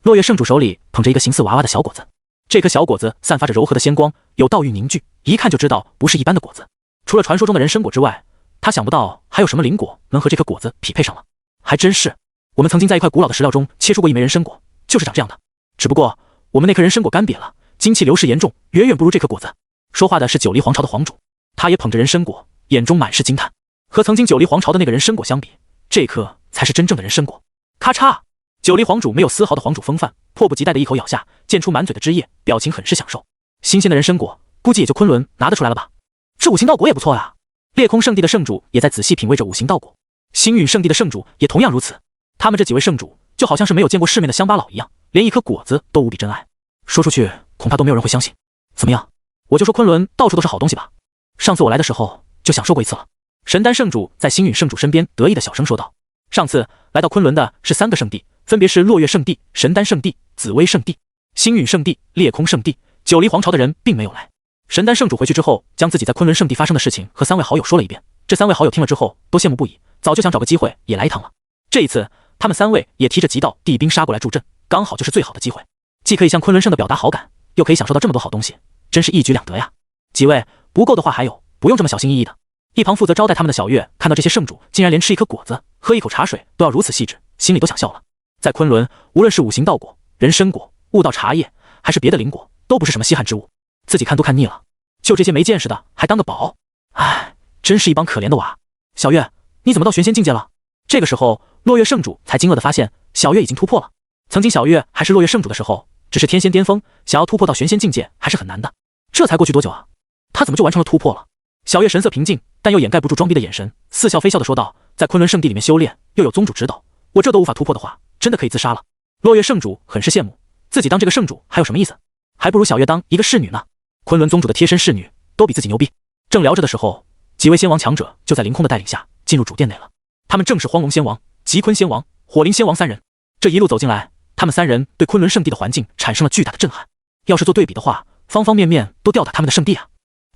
落叶圣主手里捧着一个形似娃娃的小果子，这颗小果子散发着柔和的仙光，有道玉凝聚，一看就知道不是一般的果子。除了传说中的人参果之外，他想不到还有什么灵果能和这颗果子匹配上了。还真是，我们曾经在一块古老的石料中切出过一枚人参果，就是长这样的。只不过我们那棵人参果干瘪了，精气流失严重，远远不如这颗果子。说话的是九黎皇朝的皇主，他也捧着人参果，眼中满是惊叹。和曾经九黎皇朝的那个人参果相比，这颗才是真正的人参果。咔嚓，九黎皇主没有丝毫的皇主风范，迫不及待的一口咬下，溅出满嘴的汁液，表情很是享受。新鲜的人参果，估计也就昆仑拿得出来了吧？这五行道果也不错呀。裂空圣地的圣主也在仔细品味着五行道果，星陨圣地的圣主也同样如此。他们这几位圣主就好像是没有见过世面的乡巴佬一样，连一颗果子都无比珍爱。说出去恐怕都没有人会相信。怎么样？我就说昆仑到处都是好东西吧。上次我来的时候就享受过一次了。神丹圣主在星陨圣主身边得意的小声说道。上次来到昆仑的是3个圣地，分别是落月圣地、神丹圣地、紫薇圣地。星陨圣地、裂空圣地，九黎皇朝的人并没有来。神丹圣主回去之后，将自己在昆仑圣地发生的事情和3位好友说了一遍。这3位好友听了之后都羡慕不已，早就想找个机会也来一趟了。这一次他们3位也提着几道地兵杀过来助阵，刚好就是最好的机会，既可以向昆仑圣的表达好感，又可以享受到这么多好东西，真是一举两得呀。几位不够的话还有，不用这么小心翼翼的。一旁负责招待他们的小月看到这些圣主竟然连吃一颗果子、喝一口茶水都要如此细致，心里都想笑了。在昆仑，无论是五行道果、人参果、悟道茶叶，还是别的灵果，都不是什么稀罕之物，自己看都看腻了，就这些没见识的还当个宝，唉，真是一帮可怜的娃。小月，你怎么到玄仙境界了？这个时候，落月圣主才惊愕地发现小月已经突破了。曾经小月还是落月圣主的时候，只是天仙巅峰，想要突破到玄仙境界还是很难的。这才过去多久啊？他怎么就完成了突破了？小月神色平静，但又掩盖不住装逼的眼神，似笑非笑地说道：“在昆仑圣地里面修炼，又有宗主指导，我这都无法突破的话，真的可以自杀了。”落月圣主很是羡慕，自己当这个圣主还有什么意思？还不如小月当一个侍女呢。昆仑宗主的贴身侍女都比自己牛逼。正聊着的时候，几位仙王强者就在凌空的带领下进入主殿内了。他们正是荒龙仙王、极坤仙王、火灵仙王3人。这一路走进来，他们3人对昆仑圣地的环境产生了巨大的震撼。要是做对比的话，方方面面都吊打他们的圣地啊！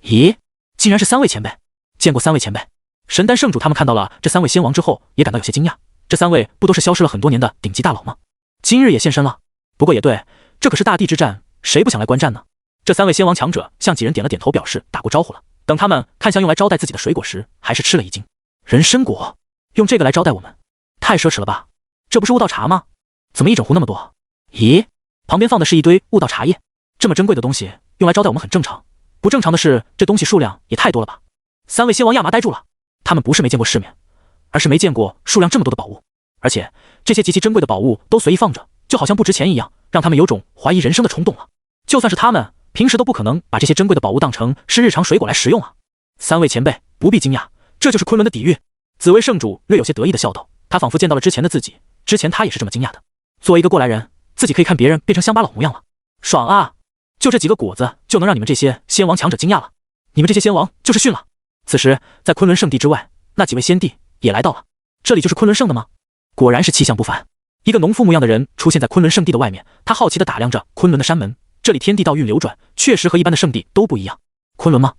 咦，竟然是3位前辈！见过3位前辈。神丹圣主他们看到了这3位仙王之后，也感到有些惊讶。这3位不都是消失了很多年的顶级大佬吗？今日也现身了。不过也对，这可是大地之战，谁不想来观战呢？这3位仙王强者向几人点了点头，表示打过招呼了。等他们看向用来招待自己的水果时，还是吃了一惊。人参果，用这个来招待我们，太奢侈了吧？这不是悟道茶吗？怎么一整壶那么多？咦，旁边放的是一堆悟道茶叶，这么珍贵的东西用来招待我们很正常。不正常的是，这东西数量也太多了吧？3位仙王亚麻呆住了，他们不是没见过世面，而是没见过数量这么多的宝物，而且这些极其珍贵的宝物都随意放着，就好像不值钱一样，让他们有种怀疑人生的冲动了。就算是他们，平时都不可能把这些珍贵的宝物当成是日常水果来食用啊。3位前辈不必惊讶，这就是昆仑的底蕴。紫薇圣主略有些得意的笑道，他仿佛见到了之前的自己，之前他也是这么惊讶的。作为一个过来人，自己可以看别人变成乡巴佬模样了，爽啊！就这几个果子就能让你们这些仙王强者惊讶了，你们这些仙王就是逊了。此时在昆仑圣地之外，那几位仙帝也来到了。这里就是昆仑圣的吗？果然是气象不凡。一个农夫模样的人出现在昆仑圣地的外面，他好奇地打量着昆仑的山门，这里天地道运流转，确实和一般的圣地都不一样。昆仑吗？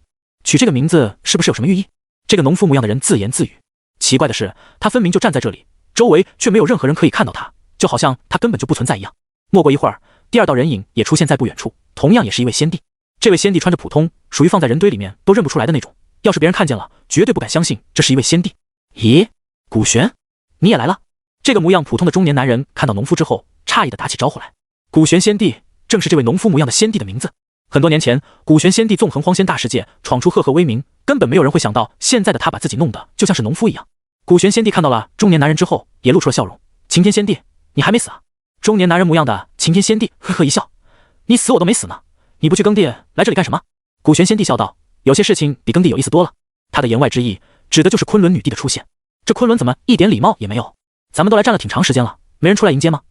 取这个名字是不是有什么寓意？这个农夫模样的人自言自语。奇怪的是，他分明就站在这里，周围却没有任何人可以看到他，就好像他根本就不存在一样。没过一会儿，第2道人影也出现在不远处，同样也是一位仙帝。这位仙帝穿着普通，属于放在人堆里面都认不出来的那种，要是别人看见了，绝对不敢相信这是一位仙帝。咦，古玄，你也来了？这个模样普通的中年男人看到农夫之后，诧异地打起招呼来。古玄仙帝正是这位农夫模样的仙帝的名字。很多年前，古玄仙帝纵横荒仙大世界，闯出赫赫威名，根本没有人会想到现在的他把自己弄得就像是农夫一样。古玄仙帝看到了中年男人之后，也露出了笑容。晴天仙帝，你还没死啊？中年男人模样的晴天仙帝呵呵一笑，你死我都没死呢，你不去耕地来这里干什么？古玄仙帝笑道，有些事情比耕地有意思多了。他的言外之意指的就是昆仑女帝的出现。这昆仑怎么一点礼貌也没有？咱们都来站了挺长时间了，没人出来迎接吗？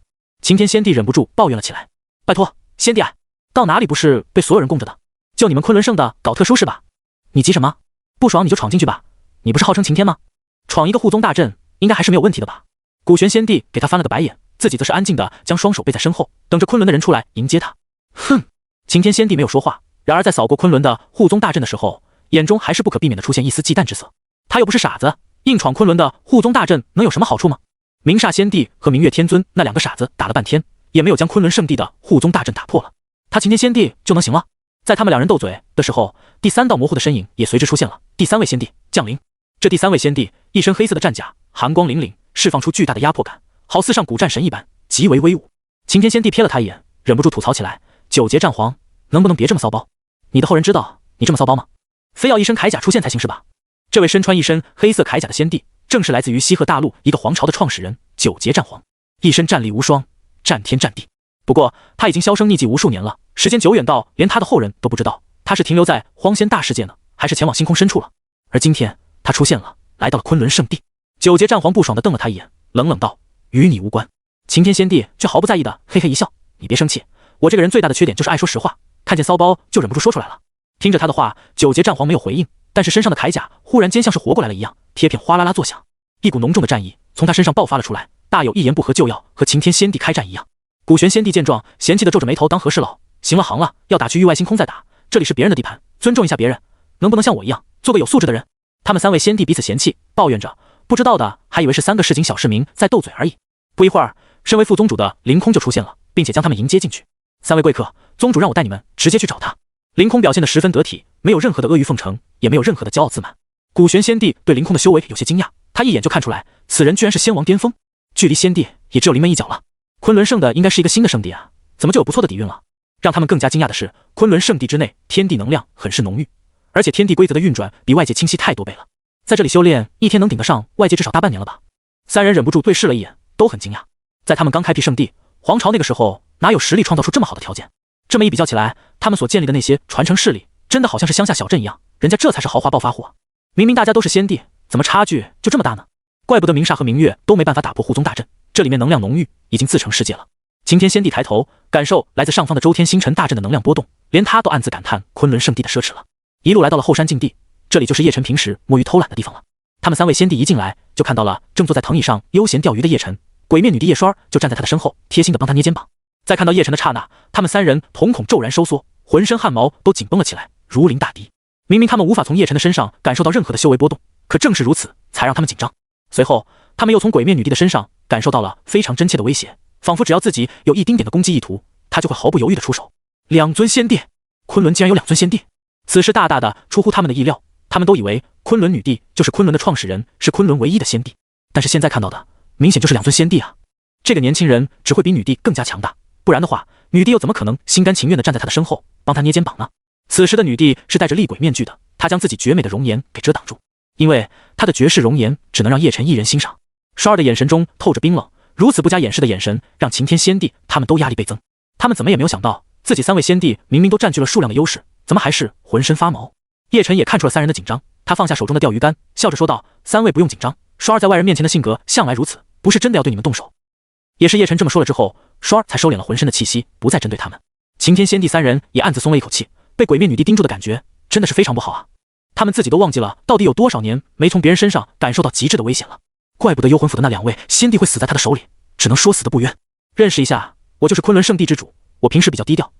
晴天仙帝忍不住抱怨了起来。拜托，仙帝啊，到哪里不是被所有人供着的？就你们昆仑圣的搞特殊是吧？你急什么？不爽你就闯进去吧，你不是号称晴天吗？闯一个护宗大阵应该还是没有问题的吧？古玄仙帝给他翻了个白眼，自己则是安静的将双手背在身后，等着昆仑的人出来迎接他。哼，晴天仙帝没有说话，然而在扫过昆仑的护宗大阵的时候，眼中还是不可避免的出现一丝忌惮之色。他又不是傻子，硬闯昆仑的护宗大阵能有什么好处吗？明煞仙帝和明月天尊那2个傻子打了半天，也没有将昆仑圣地的护宗大阵打破了，他晴天仙帝就能行了？在他们2人斗嘴的时候，第3道模糊的身影也随之出现了，第3位仙帝降临。这第3位仙帝一身黑色的战甲，寒光凛凛，释放出巨大的压迫感，好似上古战神一般，极为威武。晴天仙帝瞥了他一眼，忍不住吐槽起来，九节战皇，能不能别这么骚包？你的后人知道你这么骚包吗？非要一身铠甲出现才行是吧？这位身穿一身黑色铠甲的先帝，正是来自于西鹤大陆一个皇朝的创始人九节战皇，一身战力无双，战天战地。不过他已经销声匿迹无数年了，时间久远到连他的后人都不知道他是停留在荒仙大世界呢，还是前往星空深处了。而今天他出现了，来到了昆仑圣地。九节战皇不爽地瞪了他一眼，冷冷道：“与你无关。”擎天先帝却毫不在意的嘿嘿一笑：“你别生气，我这个人最大的缺点就是爱说实话，看见骚包就忍不住说出来了。”听着他的话，九节战皇没有回应，但是身上的铠甲忽然间像是活过来了一样，贴片哗啦啦作响，一股浓重的战意从他身上爆发了出来，大有一言不合就要和擎天先帝开战一样。古玄先帝见状，嫌弃的皱着眉头，当和事佬，行了行了，要打去域外星空再打，这里是别人的地盘，尊重一下别人，能不能像我一样做个有素质的人？他们三位先帝彼此嫌弃，抱怨着，不知道的还以为是三个市井小市民在斗嘴而已。不一会儿，身为副宗主的凌空就出现了，并且将他们迎接进去。三位贵客，宗主让我带你们直接去找他。凌空表现得十分得体，没有任何的阿谀奉承，也没有任何的骄傲自满。古玄先帝对凌空的修为有些惊讶，他一眼就看出来，此人居然是仙王巅峰，距离先帝也只有临门一脚了。昆仑圣的应该是一个新的圣地啊，怎么就有不错的底蕴了？让他们更加惊讶的是，昆仑圣地之内天地能量很是浓郁，而且天地规则的运转比外界清晰太多倍了。在这里修炼，一天能顶得上外界至少大半年了吧？三人忍不住对视了一眼，都很惊讶。在他们刚开辟圣地，皇朝那个时候哪有实力创造出这么好的条件？这么一比较起来，他们所建立的那些传承势力，真的好像是乡下小镇一样，人家这才是豪华暴发户啊！明明大家都是先帝，怎么差距就这么大呢？怪不得明煞和明月都没办法打破护宗大阵，这里面能量浓郁，已经自成世界了。擎天先帝抬头感受来自上方的周天星辰大阵的能量波动，连他都暗自感叹昆仑圣地的奢侈了。一路来到了后山禁地，这里就是叶晨平时摸鱼偷懒的地方了。他们三位先帝一进来就看到了正坐在藤椅上悠闲钓鱼的叶晨，鬼面女帝叶霜就站在他的身后，贴心的帮他捏肩膀。在看到叶晨的刹那，他们三人瞳孔骤然收缩，浑身汗毛都紧绷了起来，如临大敌。明明他们无法从叶晨的身上感受到任何的修为波动，可正是如此才让他们紧张。随后他们又从鬼面女帝的身上感受到了非常真切的威胁，仿佛只要自己有一丁点的攻击意图，他就会毫不犹豫的出手。两尊先帝，昆仑竟然有两尊先帝，此事大大的出乎他们的意料。他们都以为昆仑女帝就是昆仑的创始人，是昆仑唯一的先帝，但是现在看到的明显就是两尊先帝啊！这个年轻人只会比女帝更加强大，不然的话，女帝又怎么可能心甘情愿地站在他的身后，帮他捏肩膀呢？此时的女帝是戴着厉鬼面具的，她将自己绝美的容颜给遮挡住，因为她的绝世容颜只能让叶晨一人欣赏。双儿的眼神中透着冰冷，如此不加掩饰的眼神让擎天先帝他们都压力倍增。他们怎么也没有想到，自己三位先帝明明都占据了数量的优势，怎么还是浑身发毛？叶晨也看出了三人的紧张，他放下手中的钓鱼竿，笑着说道：“三位不用紧张，双儿在外人面前的性格向来如此，不是真的要对你们动手。”也是叶晨这么说了之后，双儿才收敛了浑身的气息，不再针对他们。擎天先帝三人也暗自松了一口气，被鬼面女帝盯住的感觉真的是非常不好啊！他们自己都忘记了到底有多少年没从别人身上感受到极致的危险了。怪不得幽魂府的那两位先帝会死在他的手里，只能说死的不冤。认识一下，我就是昆仑圣地之主，我平时比较低调，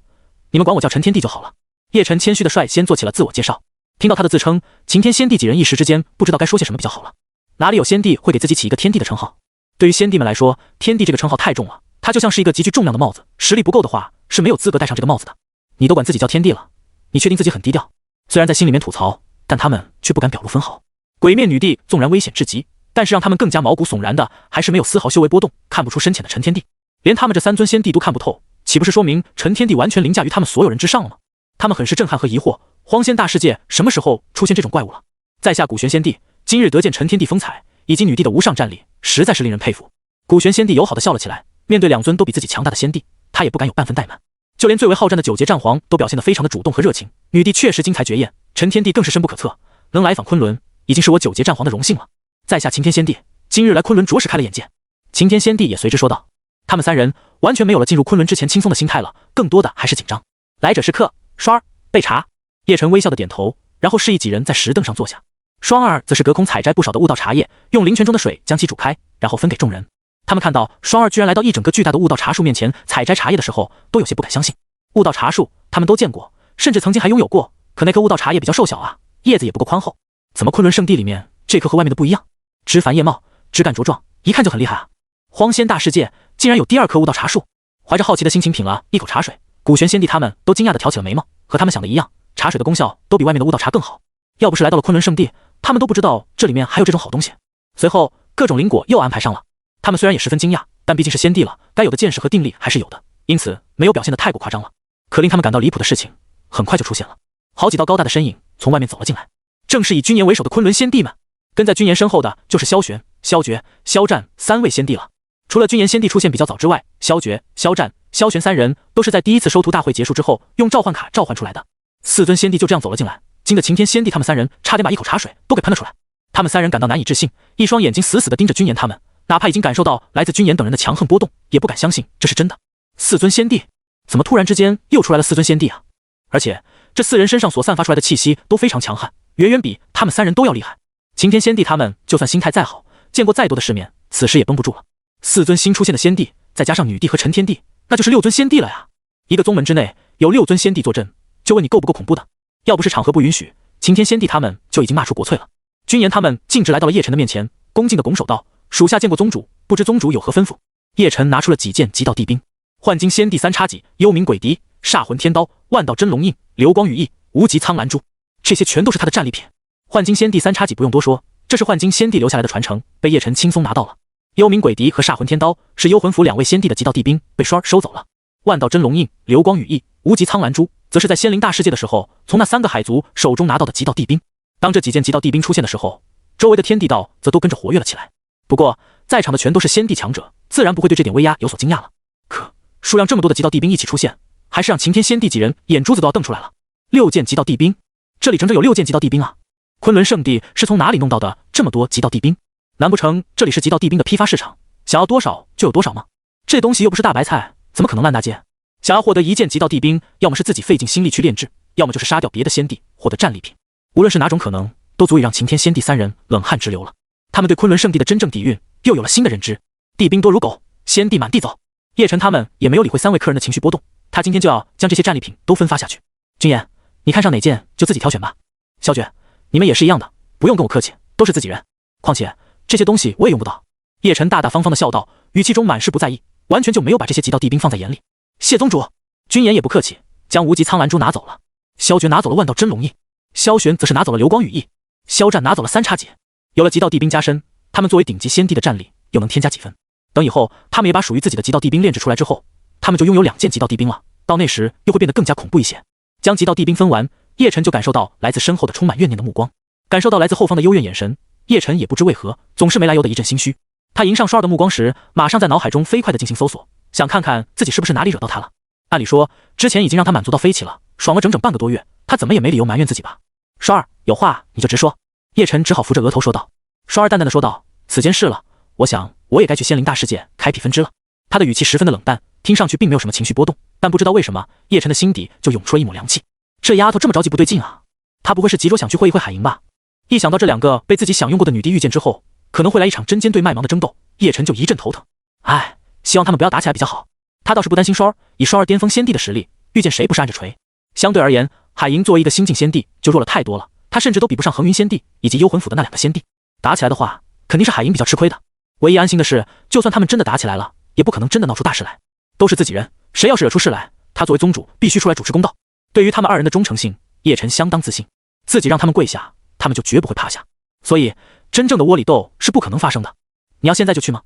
你们管我叫陈天帝就好了。叶晨谦虚的率先做起了自我介绍。听到他的自称，擎天先帝几人一时之间不知道该说些什么比较好了。哪里有先帝会给自己起一个天帝的称号？对于先帝们来说，天帝这个称号太重了，他就像是一个极具重量的帽子，实力不够的话是没有资格戴上这个帽子的。你都管自己叫天帝了，你确定自己很低调？虽然在心里面吐槽，但他们却不敢表露分毫。鬼面女帝纵然危险至极，但是让他们更加毛骨悚然的还是没有丝毫修为波动，看不出深浅的陈天帝。连他们这三尊先帝都看不透，岂不是说明陈天帝完全凌驾于他们所有人之上了吗？他们很是震撼和疑惑，荒仙大世界什么时候出现这种怪物了？在下古玄先帝，今日得见陈天帝风采以及女帝的无上战力，实在是令人佩服。古玄先帝友好的笑了起来，面对两尊都比自己强大的先帝，他也不敢有半分怠慢。就连最为好战的九节战皇都表现得非常的主动和热情。女帝确实精彩绝艳，陈天帝更是深不可测，能来访昆仑已经是我九节战皇的荣幸了。在下擎天先帝，今日来昆仑着实开了眼界。擎天先帝也随之说道。他们三人完全没有了进入昆仑之前轻松的心态了，更多的还是紧张。来者是客，双儿备茶。叶晨微笑的点头，然后示意几人在石凳上坐下。双儿则是隔空采摘不少的悟道茶叶，用灵泉中的水将其煮开，然后分给众人。他们看到双儿居然来到一整个巨大的悟道茶树面前采摘茶叶的时候，都有些不敢相信。悟道茶树他们都见过，甚至曾经还拥有过，可那棵悟道茶叶比较瘦小啊，叶子也不够宽厚。怎么昆仑圣地里面这棵和外面的不一样？枝繁叶茂，枝干茁壮，一看就很厉害啊！荒仙大世界竟然有第二棵悟道茶树。怀着好奇的心情品了一口茶水，古玄先帝他们都惊讶地挑起了眉毛，和他们想的一样，茶水的功效都比外面的悟道茶更好。要不是来到了昆仑圣地，他们都不知道这里面还有这种好东西。随后各种灵果又安排上了，他们虽然也十分惊讶，但毕竟是先帝了，该有的见识和定力还是有的，因此没有表现得太过夸张了。可令他们感到离谱的事情很快就出现了，好几道高大的身影从外面走了进来，正是以君言为首的昆仑仙帝们。跟在君言身后的就是萧玄、萧绝、萧战3位仙帝了。除了君言仙帝出现比较早之外，萧绝、萧战、萧玄3人都是在第一次收徒大会结束之后用召唤卡召唤出来的。4尊仙帝就这样走了进来，惊得擎天仙帝他们3人差点把一口茶水都给喷了出来。他们3人感到难以置信，一双眼睛死死地盯着君言他们，哪怕已经感受到来自君言等人的强横波动，也不敢相信这是真的。4尊仙帝，怎么突然之间又出来了4尊仙帝啊？而且这4人身上所散发出来的气息都非常强悍，远远比他们3人都要厉害。擎天仙帝他们就算心态再好，见过再多的世面，此时也绷不住了。4尊新出现的仙帝，再加上女帝和陈天帝，那就是6尊仙帝了呀！一个宗门之内有6尊仙帝坐镇，就问你够不够恐怖的？要不是场合不允许，擎天仙帝他们就已经骂出国粹了。君言他们径直来到了叶晨的面前，恭敬地拱手道：“属下见过宗主，不知宗主有何吩咐？”叶晨拿出了几件极道帝兵：幻金仙帝3叉戟、幽冥鬼笛、煞魂天刀、万道真龙印、流光羽翼、无极苍兰珠，这些全都是他的战利品。幻金仙帝3叉戟不用多说，这是幻金仙帝留下来的传承，被叶晨轻松拿到了。幽冥鬼笛和煞魂天刀是幽魂府2位仙帝的极道帝兵，被双儿收走了。万道真龙印、流光羽翼、无极苍兰珠，则是在仙灵大世界的时候从那3个海族手中拿到的极道帝兵。当这几件极道帝兵出现的时候，周围的天地道则都跟着活跃了起来。不过在场的全都是仙帝强者，自然不会对这点威压有所惊讶了。可数量这么多的极道帝兵一起出现，还是让擎天仙帝几人眼珠子都要瞪出来了。6件极道帝兵，这里整整有6件极道帝兵啊！昆仑圣地是从哪里弄到的这么多极道帝兵？难不成这里是极道帝兵的批发市场，想要多少就有多少吗？这东西又不是大白菜，怎么可能烂大街？想要获得1件极道帝兵，要么是自己费尽心力去炼制，要么就是杀掉别的仙帝获得战利品。无论是哪种可能，都足以让擎天仙帝3人冷汗直流了。他们对昆仑圣地的真正底蕴又有了新的认知。帝兵多如狗，仙帝满地走。叶晨他们也没有理会3位客人的情绪波动，他今天就要将这些战利品都分发下去。君言，你看上哪件就自己挑选吧。萧绝，你们也是一样的，不用跟我客气，都是自己人。况且这些东西我也用不到。叶晨大大方方地笑道，语气中满是不在意，完全就没有把这些极道帝兵放在眼里。谢宗主。君言也不客气，将无极苍兰珠拿走了。萧绝拿走了万道真龙印，萧玄则是拿走了流光羽翼，萧战拿走了3叉戟。有了极道帝兵加身，他们作为顶级仙帝的战力又能添加几分？等以后他们也把属于自己的极道帝兵炼制出来之后，他们就拥有2件极道帝兵了，到那时又会变得更加恐怖一些。将极道帝兵分完，叶晨就感受到来自身后的充满怨念的目光，感受到来自后方的幽怨眼神，叶晨也不知为何总是没来由的一阵心虚。他迎上双儿的目光时，马上在脑海中飞快地进行搜索，想看看自己是不是哪里惹到他了。按理说之前已经让他满足到飞起了，爽了整整半个多月，他怎么也没理由埋怨自己吧。双儿，有话你就直说。叶晨只好扶着额头说道。双儿淡淡的说道，此间事了，我想我也该去仙灵大世界开辟分支了。他的语气十分的冷淡，听上去并没有什么情绪波动，但不知道为什么叶晨的心底就涌出了一抹凉气。这丫头这么着急不对劲啊，她不会是急着想去会一会海莹吧？一想到这2个被自己享用过的女帝遇见之后可能会来一场针尖对麦芒的争斗，叶晨就一阵头疼。唉，希望他们不要打起来比较好。他倒是不担心双儿，以双儿巅峰仙帝的实力，遇见谁不是按着锤？相对而言，海莹作为一个新晋仙帝就弱了太多了，他甚至都比不上恒云仙帝以及幽魂府的那2个仙帝。打起来的话，肯定是海莹比较吃亏的。唯一安心的是，就算他们真的打起来了，也不可能真的闹出大事来。都是自己人，谁要是惹出事来，他作为宗主必须出来主持公道。对于他们2人的忠诚性，叶晨相当自信，自己让他们跪下，他们就绝不会趴下。所以真正的窝里斗是不可能发生的。你要现在就去吗？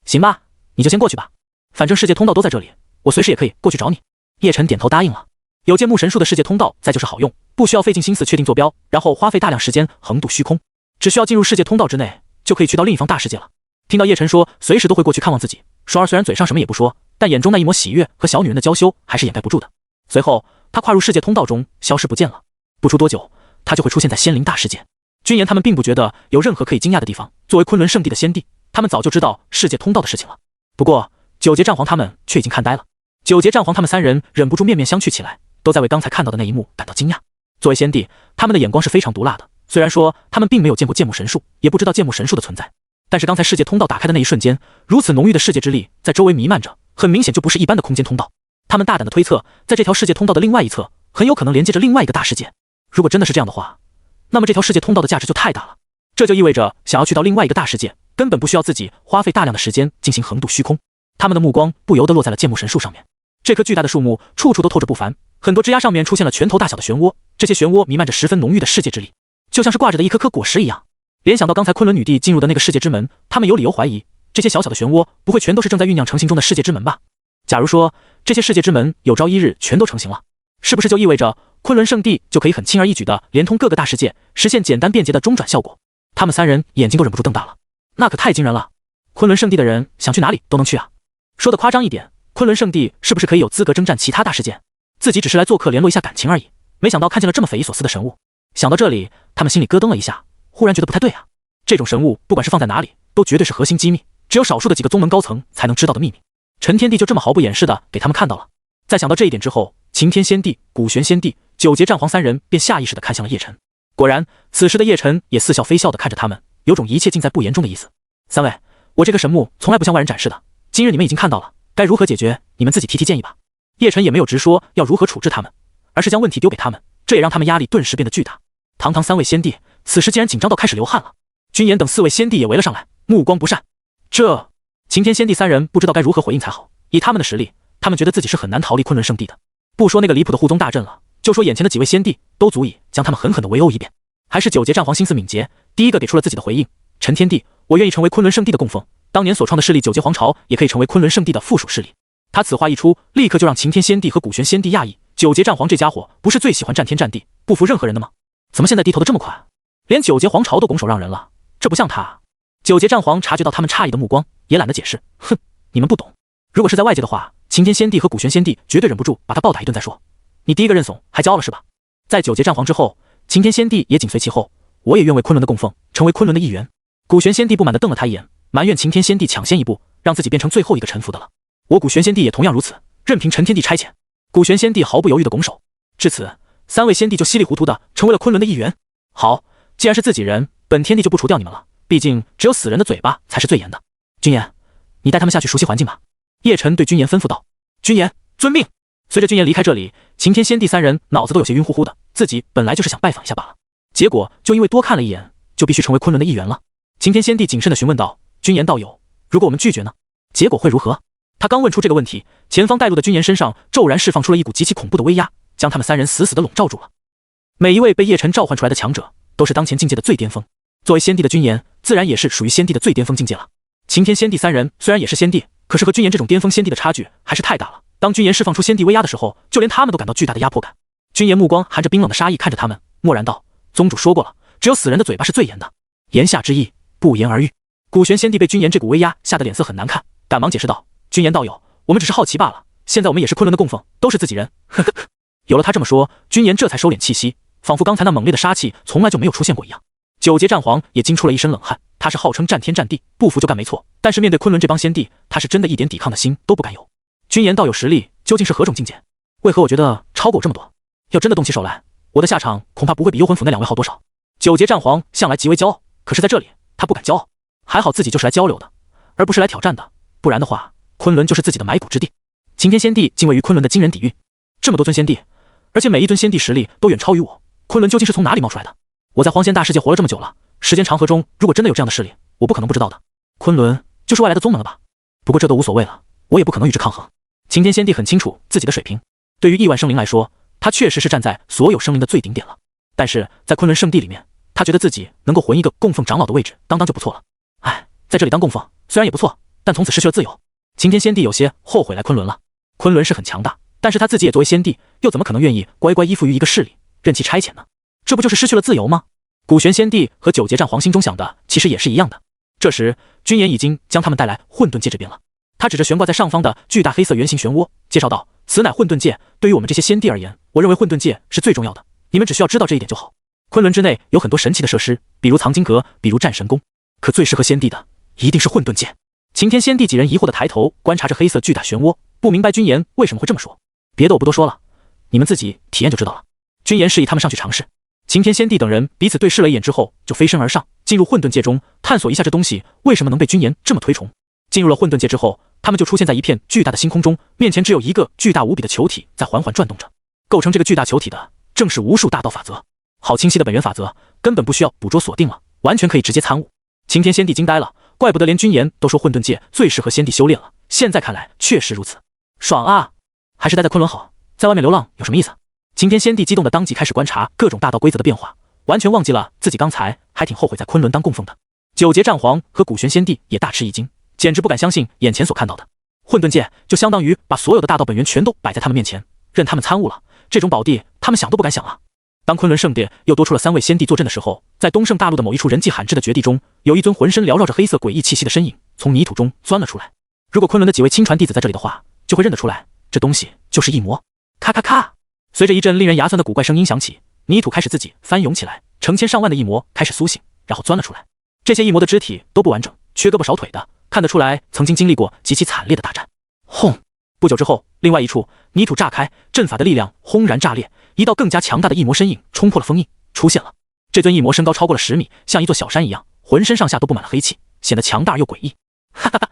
行吧，你就先过去吧，反正世界通道都在这里，我随时也可以过去找你。叶晨点头答应了。有剑木神树的世界通道在就是好用，不需要费尽心思确定坐标，然后花费大量时间横渡虚空，只需要进入世界通道之内，就可以去到另一方大世界了。听到叶晨说随时都会过去看望自己，双儿虽然嘴上什么也不说，但眼中那一抹喜悦和小女人的娇羞还是掩盖不住的。随后他跨入世界通道中，消失不见了。不出多久，他就会出现在仙灵大世界。君言他们并不觉得有任何可以惊讶的地方，作为昆仑圣地的仙帝，他们早就知道世界通道的事情了。不过九节战皇他们却已经看呆了。九节战皇他们3人忍不住面面相觑起来，都在为刚才看到的那一幕感到惊讶。作为仙帝，他们的眼光是非常毒辣的，虽然说他们并没有见过剑木神树，也不知道剑木神树的存在，但是刚才世界通道打开的那一瞬间，如此浓郁的世界之力在周围弥漫着，很明显就不是一般的空间通道。他们大胆的推测，在这条世界通道的另外一侧，很有可能连接着另外一个大世界。如果真的是这样的话，那么这条世界通道的价值就太大了。这就意味着想要去到另外一个大世界，根本不需要自己花费大量的时间进行横渡虚空。他们的目光不由得落在了剑木神树上面。这棵巨大的树木处处都透着不凡，很多枝丫上面出现了拳头大小的漩涡，这些漩涡弥漫着十分浓郁的世界之力，就像是挂着的一颗颗果实一样。联想到刚才昆仑女帝进入的那个世界之门，他们有理由怀疑，这些小小的漩涡不会全都是正在酝酿成型中的世界之门吧？假如说这些世界之门有朝一日全都成型了，是不是就意味着昆仑圣地就可以很轻而易举地连通各个大世界，实现简单便捷的中转效果？他们三人眼睛都忍不住瞪大了，那可太惊人了！昆仑圣地的人想去哪里都能去啊。说的夸张一点，昆仑圣地是不是可以有资格征战其他大事件？自己只是来做客联络一下感情而已，没想到看见了这么匪夷所思的神物。想到这里，他们心里咯噔了一下，忽然觉得不太对啊。这种神物不管是放在哪里，都绝对是核心机密，只有少数的几个宗门高层才能知道的秘密。陈天帝就这么毫不掩饰的给他们看到了。在想到这一点之后，擎天仙帝、古玄仙帝、九节战皇三人便下意识的看向了叶晨。果然，此时的叶晨也似笑非笑的看着他们，有种一切尽在不言中的意思。三位，我这个神木从来不向外人展示的，今日你们已经看到了，该如何解决，你们自己提建议吧。叶晨也没有直说要如何处置他们，而是将问题丢给他们，这也让他们压力顿时变得巨大。堂堂三位仙帝，此时竟然紧张到开始流汗了。君言等四位仙帝也围了上来，目光不善。这擎天仙帝三人不知道该如何回应才好，以他们的实力，他们觉得自己是很难逃离昆仑圣地的。不说那个离谱的护宗大阵了，就说眼前的几位仙帝都足以将他们狠狠地围殴一遍。还是九节战皇心思敏捷，第一个给出了自己的回应：陈天帝，我愿意成为昆仑圣地的供奉，当年所创的势力九节皇朝也可以成为昆仑圣地的附属势力。他此话一出，立刻就让擎天仙帝和古玄仙帝讶异，九节战皇这家伙不是最喜欢战天战地，不服任何人的吗？怎么现在低头的这么快，连九节皇朝都拱手让人了？这不像他。九节战皇察觉到他们诧异的目光，也懒得解释，哼，你们不懂。如果是在外界的话，擎天仙帝和古玄仙帝绝对忍不住把他暴打一顿再说。你第一个认怂，还骄傲了是吧？在九节战皇之后，擎天仙帝也紧随其后，我也愿为昆仑的供奉，成为昆仑的一员。古玄仙帝不满地瞪了他一眼，埋怨擎天仙帝抢先一步，让自己变成最后一个臣服的了。我古玄仙帝也同样如此，任凭陈天帝差遣。古玄仙帝毫不犹豫地拱手。至此，三位仙帝就稀里糊涂地成为了昆仑的一员。好，既然是自己人，本天帝就不除掉你们了，毕竟只有死人的嘴巴才是最严的。君言，你带他们下去熟悉环境吧。叶晨对君言吩咐道。君言，遵命。随着君言离开这里，擎天仙帝三人脑子都有些晕乎乎的，自己本来就是想拜访一下罢了，结果就因为多看了一眼，就必须成为昆仑的一员了。擎天仙帝谨慎地询问道：君言道友，如果我们拒绝呢？结果会如何？他刚问出这个问题，前方带路的君言身上骤然释放出了一股极其恐怖的威压，将他们三人死死地笼罩住了。每一位被叶晨召唤出来的强者，都是当前境界的最巅峰。作为仙帝的君言，自然也是属于仙帝的最巅峰境界了。擎天仙帝三人虽然也是仙帝，可是和君言这种巅峰仙帝的差距还是太大了。当君言释放出仙帝威压的时候，就连他们都感到巨大的压迫感。君言目光含着冰冷的杀意看着他们，默然道：宗主说过了，只有死人的嘴巴是最严的。言下之意，不言而喻。古玄仙帝被君言这股威压吓得脸色很难看，赶忙解释道：君言道友，我们只是好奇罢了，现在我们也是昆仑的供奉，都是自己人。呵呵呵。有了他这么说，君言这才收敛气息，仿佛刚才那猛烈的杀气从来就没有出现过一样。九节战皇也惊出了一身冷汗，他是号称战天战地，不服就干没错，但是面对昆仑这帮仙帝，他是真的一点抵抗的心都不敢有。君言道友实力究竟是何种境界？为何我觉得超过我这么多？要真的动起手来，我的下场恐怕不会比幽魂府那两位好多少。九节战皇向来极为骄傲，可是在这里他不敢骄傲，还好自己就是来交流的，而不是来挑战的，不然的话，昆仑就是自己的埋骨之地。擎天仙帝敬畏于昆仑的惊人底蕴，这么多尊仙帝，而且每一尊仙帝实力都远超于我，昆仑究竟是从哪里冒出来的？我在荒仙大世界活了这么久了，时间长河中如果真的有这样的势力，我不可能不知道的。昆仑就是外来的宗门了吧？不过这都无所谓了，我也不可能与之抗衡。擎天仙帝很清楚自己的水平，对于亿万生灵来说，他确实是站在所有生灵的最顶点了。但是在昆仑圣地里面，他觉得自己能够混一个供奉长老的位置，当当就不错了。哎，在这里当供奉虽然也不错，但从此失去了自由。擎天仙帝有些后悔来昆仑了。昆仑是很强大，但是他自己也作为仙帝，又怎么可能愿意乖乖依附于一个势力，任其差遣呢？这不就是失去了自由吗？古玄仙帝和九节战皇心中想的其实也是一样的。这时，君言已经将他们带来混沌界这边了。他指着悬挂在上方的巨大黑色圆形漩涡，介绍道：此乃混沌界，对于我们这些仙帝而言，我认为混沌界是最重要的，你们只需要知道这一点就好。昆仑之内有很多神奇的设施，比如藏经阁，比如战神宫，可最适合仙帝的一定是混沌界。擎天仙帝几人疑惑地抬头观察着黑色巨大漩涡，不明白君言为什么会这么说。别的我不多说了，你们自己体验就知道了。君言示意他们上去尝试。擎天仙帝等人彼此对视了一眼之后，就飞身而上，进入混沌界中，探索一下这东西为什么能被君言这么推崇。进入了混沌界之后，他们就出现在一片巨大的星空中，面前只有一个巨大无比的球体在缓缓转动着。构成这个巨大球体的正是无数大道法则，好清晰的本源法则，根本不需要捕捉锁定了，完全可以直接参悟。擎天仙帝惊呆了，怪不得连君言都说混沌界最适合仙帝修炼了，现在看来确实如此。爽啊！还是待在昆仑好，在外面流浪有什么意思？擎天仙帝激动的当即开始观察各种大道规则的变化，完全忘记了自己刚才还挺后悔在昆仑当供奉的。九节战皇和古玄仙帝也大吃一惊，简直不敢相信眼前所看到的。混沌界就相当于把所有的大道本源全都摆在他们面前，任他们参悟了，这种宝地他们想都不敢想啊。当昆仑圣殿又多出了3位先帝坐镇的时候，在东胜大陆的某一处人迹罕至的绝地中，有一尊浑身缭绕着黑色诡异气息的身影从泥土中钻了出来。如果昆仑的几位亲传弟子在这里的话，就会认得出来，这东西就是异魔。咔咔咔，随着一阵令人牙酸的古怪声音响起，泥土开始自己翻涌起来，成千上万的异魔开始苏醒，然后钻了出来。这些异魔的肢体都不完整，缺胳膊少腿的，看得出来曾经经历过极其惨烈的大战。轰！不久之后，另外一处泥土炸开，阵法的力量轰然炸裂，一道更加强大的异魔身影冲破了封印，出现了。这尊异魔身高超过了10米，像一座小山一样，浑身上下都布满了黑气，显得强大又诡异。哈哈哈！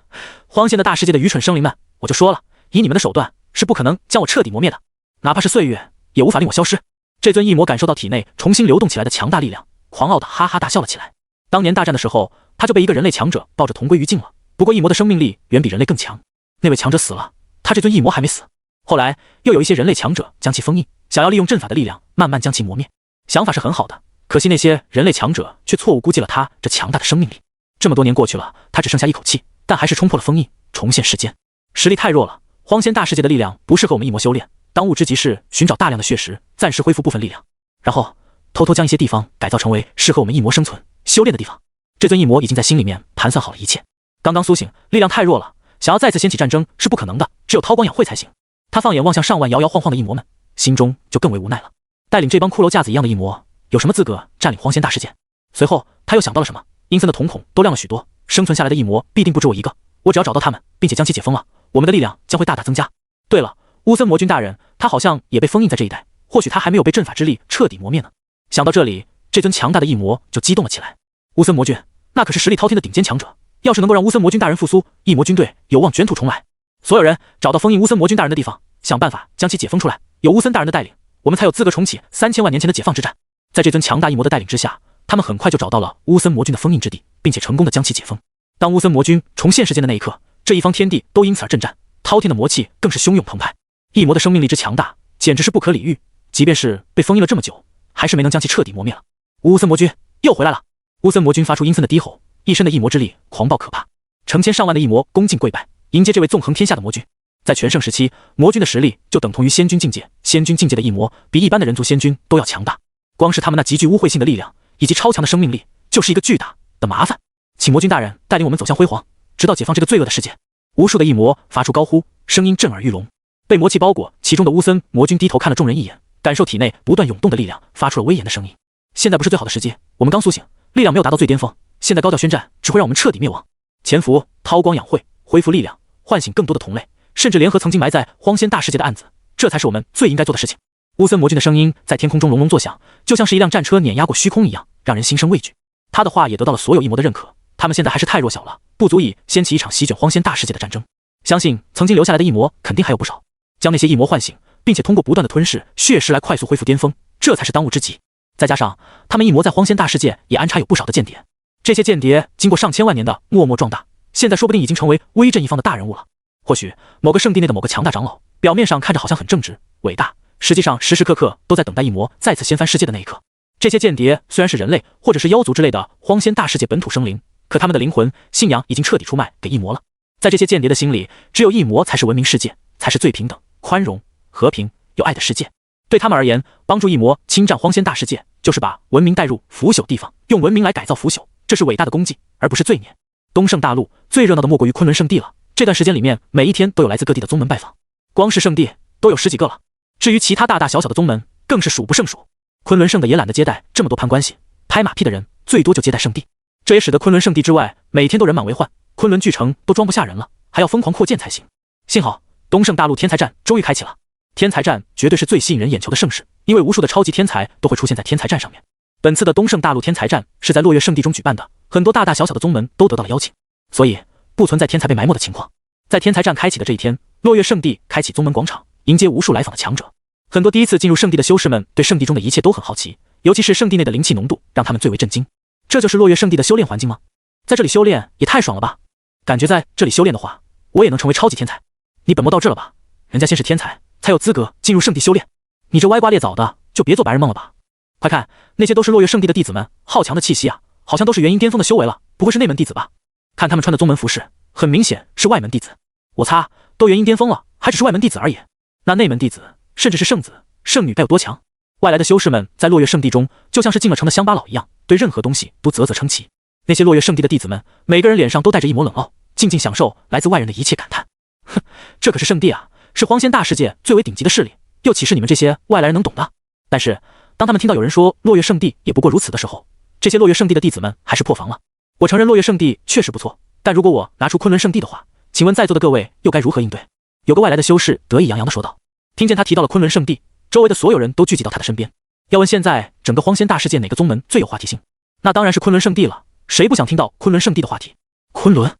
荒仙的大世界的愚蠢生灵们，我就说了，以你们的手段是不可能将我彻底磨灭的，哪怕是岁月，也无法令我消失。这尊异魔感受到体内重新流动起来的强大力量，狂傲的哈哈大笑了起来。当年大战的时候，他就被一个人类强者抱着同归于尽了。不过异魔的生命力远比人类更强，那位强者死了，他这尊异魔还没死。后来又有一些人类强者将其封印，想要利用阵法的力量慢慢将其磨灭。想法是很好的，可惜那些人类强者却错误估计了他这强大的生命力。这么多年过去了，他只剩下一口气，但还是冲破了封印，重现世间。实力太弱了，荒仙大世界的力量不适合我们异魔修炼。当务之急是寻找大量的血石，暂时恢复部分力量，然后偷偷将一些地方改造成为适合我们异魔生存修炼的地方。这尊异魔已经在心里面盘算好了一切。刚刚苏醒，力量太弱了，想要再次掀起战争是不可能的，只有韬光养晦才行。他放眼望向上万摇摇晃晃的异魔们，心中就更为无奈了。带领这帮骷髅架子一样的异魔，有什么资格占领荒仙大世界？随后他又想到了什么，阴森的瞳孔都亮了许多。生存下来的异魔必定不止我一个，我只要找到他们，并且将其解封了，我们的力量将会大大增加。对了，乌森魔君大人，他好像也被封印在这一带，或许他还没有被阵法之力彻底磨灭呢。想到这里，这尊强大的异魔就激动了起来。乌森魔君，那可是实力滔天的顶尖强者，要是能够让乌森魔君大人复苏，异魔军队有望卷土重来。所有人找到封印乌森魔君大人的地方，想办法将其解封出来。有乌森大人的带领，我们才有资格重启3000万年前的解放之战。在这尊强大异魔的带领之下，他们很快就找到了乌森魔君的封印之地，并且成功的将其解封。当乌森魔君重现世间的那一刻，这一方天地都因此而震颤，滔天的魔气更是汹涌澎湃。异魔的生命力之强大，简直是不可理喻，即便是被封印了这么久，还是没能将其彻底磨灭了。乌森魔君又回来了！乌森魔君发出阴森的低吼，一身的异魔之力狂暴可怕，成千上万的异魔恭敬跪拜，迎接这位纵横天下的魔君。在全盛时期，魔君的实力就等同于仙君境界，仙君境界的异魔比一般的人族仙君都要强大。光是他们那极具污秽性的力量以及超强的生命力，就是一个巨大的麻烦。请魔君大人带领我们走向辉煌，直到解放这个罪恶的世界。无数的异魔发出高呼，声音震耳欲聋。被魔气包裹其中的乌森魔君低头看了众人一眼，感受体内不断涌动的力量，发出了威严的声音。现在不是最好的时机，我们刚苏醒，力量没有达到最巅峰，现在高调宣战只会让我们彻底灭亡。潜伏，韬光养晦，恢复力量，唤醒更多的同类，甚至联合曾经埋在荒仙大世界的案子，这才是我们最应该做的事情。乌森魔君的声音在天空中隆隆作响，就像是一辆战车碾压过虚空一样，让人心生畏惧。他的话也得到了所有异魔的认可，他们现在还是太弱小了，不足以掀起一场席卷荒仙大世界的战争。相信曾经留下来的异魔肯定还有不少，将那些异魔唤醒，并且通过不断的吞噬血石来快速恢复巅峰，这才是当务之急。再加上他们异魔在荒仙大世界也安插有不少的间谍，这些间谍经过上千万年的默默壮大，现在说不定已经成为威震一方的大人物了。或许某个圣地内的某个强大长老，表面上看着好像很正直伟大，实际上时时刻刻都在等待异魔再次掀翻世界的那一刻。这些间谍虽然是人类或者是妖族之类的荒仙大世界本土生灵，可他们的灵魂信仰已经彻底出卖给异魔了。在这些间谍的心里，只有异魔才是文明世界，才是最平等、宽容、和平、有爱的世界。对他们而言，帮助异魔侵占荒仙大世界，就是把文明带入腐朽地方，用文明来改造腐朽，这是伟大的功绩，而不是罪孽。东胜大陆最热闹的莫过于昆仑圣地了，这段时间里面，每一天都有来自各地的宗门拜访，光是圣地都有10几个了。至于其他大大小小的宗门，更是数不胜数。昆仑圣的也懒得接待这么多攀关系、拍马屁的人，最多就接待圣地。这也使得昆仑圣地之外每天都人满为患，昆仑巨城都装不下人了，还要疯狂扩建才行。幸好东胜大陆天才战终于开启了。天才战绝对是最吸引人眼球的盛事，因为无数的超级天才都会出现在天才战上面。本次的东胜大陆天才战是在落月圣地中举办的，很多大大小小的宗门都得到了邀请，所以不存在天才被埋没的情况。在天才战开启的这一天，落月圣地开启宗门广场，迎接无数来访的强者。很多第一次进入圣地的修士们对圣地中的一切都很好奇，尤其是圣地内的灵气浓度让他们最为震惊。这就是落月圣地的修炼环境吗？在这里修炼也太爽了吧！感觉在这里修炼的话，我也能成为超级天才。你本末倒置了吧？人家先是天才才有资格进入圣地修炼，你这歪瓜裂枣的就别做白日梦了吧！快看，那些都是落月圣地的弟子们，好强的气息啊，好像都是元婴巅峰的修为了，不会是内门弟子吧？看他们穿的宗门服饰，很明显是外门弟子。我擦，都元婴巅峰了，还只是外门弟子而已。那内门弟子甚至是圣子，圣女该有多强？外来的修士们在落月圣地中，就像是进了城的乡巴佬一样，对任何东西都啧啧称奇。那些落月圣地的弟子们，每个人脸上都带着一抹冷傲，静静享受来自外人的一切感叹。哼，这可是圣地啊，是荒仙大世界最为顶级的势力，又岂是你们这些外来人能懂的？但是，当他们听到有人说落月圣地也不过如此的时候，这些落月圣地的弟子们还是破防了。我承认落月圣地确实不错，但如果我拿出昆仑圣地的话，请问在座的各位又该如何应对？有个外来的修士得意洋洋地说道。听见他提到了昆仑圣地，周围的所有人都聚集到他的身边。要问现在整个荒仙大世界哪个宗门最有话题性，那当然是昆仑圣地了。谁不想听到昆仑圣地的话题？昆仑，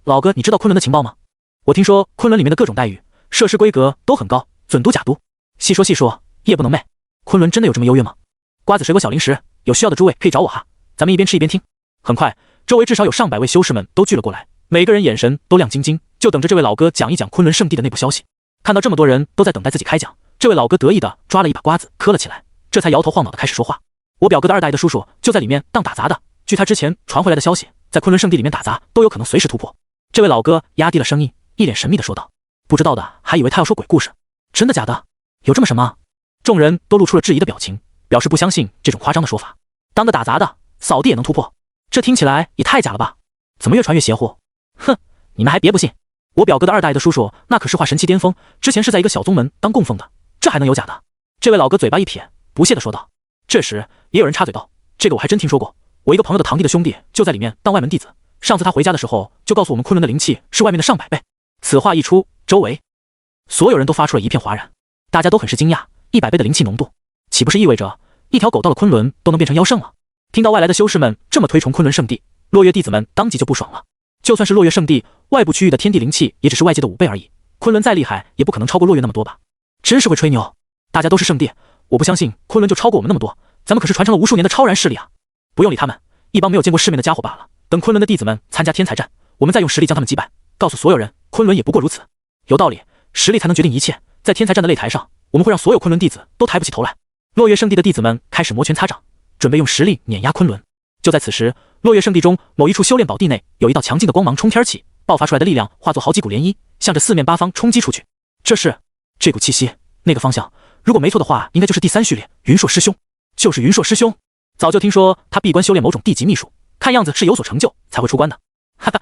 老哥，你知道昆仑的情报吗？我听说昆仑里面的各种待遇、设施规格都很高，准都假都。细说细说，夜不能寐。昆仑真的有这么优越吗？瓜子、水果、小零食，有需要的诸位可以找我哈，咱们一边吃一边听。很快，周围至少有上百位修士们都聚了过来，每个人眼神都亮晶晶，就等着这位老哥讲一讲昆仑圣地的内部消息。看到这么多人都在等待自己开讲，这位老哥得意的抓了一把瓜子嗑了起来，这才摇头晃脑的开始说话。我表哥的二大爷的叔叔就在里面当打杂的，据他之前传回来的消息，在昆仑圣地里面打杂都有可能随时突破。这位老哥压低了声音，一脸神秘的说道。不知道的还以为他要说鬼故事，真的假的？有这么神吗？众人都露出了质疑的表情，表示不相信这种夸张的说法。当个打杂的，扫地也能突破，这听起来也太假了吧？怎么越传越邪乎？哼，你们还别不信，我表哥的二大爷的叔叔那可是化神期巅峰，之前是在一个小宗门当供奉的，这还能有假的？这位老哥嘴巴一撇，不屑的说道。这时也有人插嘴道，这个我还真听说过，我一个朋友的堂弟的兄弟就在里面当外门弟子，上次他回家的时候就告诉我们昆仑的灵气是外面的上百倍。此话一出，周围所有人都发出了一片哗然，大家都很是惊讶，100倍的灵气浓度，岂不是意味着一条狗到了昆仑都能变成妖圣了？听到外来的修士们这么推崇昆仑圣地，落月弟子们当即就不爽了。就算是落月圣地外部区域的天地灵气也只是外界的5倍而已，昆仑再厉害也不可能超过落月那么多吧？真是会吹牛，大家都是圣地，我不相信昆仑就超过我们那么多，咱们可是传承了无数年的超然势力啊！不用理他们，一帮没有见过世面的家伙罢了。等昆仑的弟子们参加天才战，我们再用实力将他们击败，告诉所有人昆仑也不过如此。有道理，实力才能决定一切，在天才战的擂台上，我们会让所有昆仑弟子都抬不起头来。落月圣地的弟子们开始摩拳擦掌，准备用实力碾压昆仑。就在此时，落月圣地中某一处修炼宝地内有一道强劲的光芒冲天起，爆发出来的力量化作好几股涟漪，向着四面八方冲击出去。这股气息，那个方向，如果没错的话，应该就是第3序列云硕师兄。就是云硕师兄，早就听说他闭关修炼某种地级秘术，看样子是有所成就才会出关的。哈哈，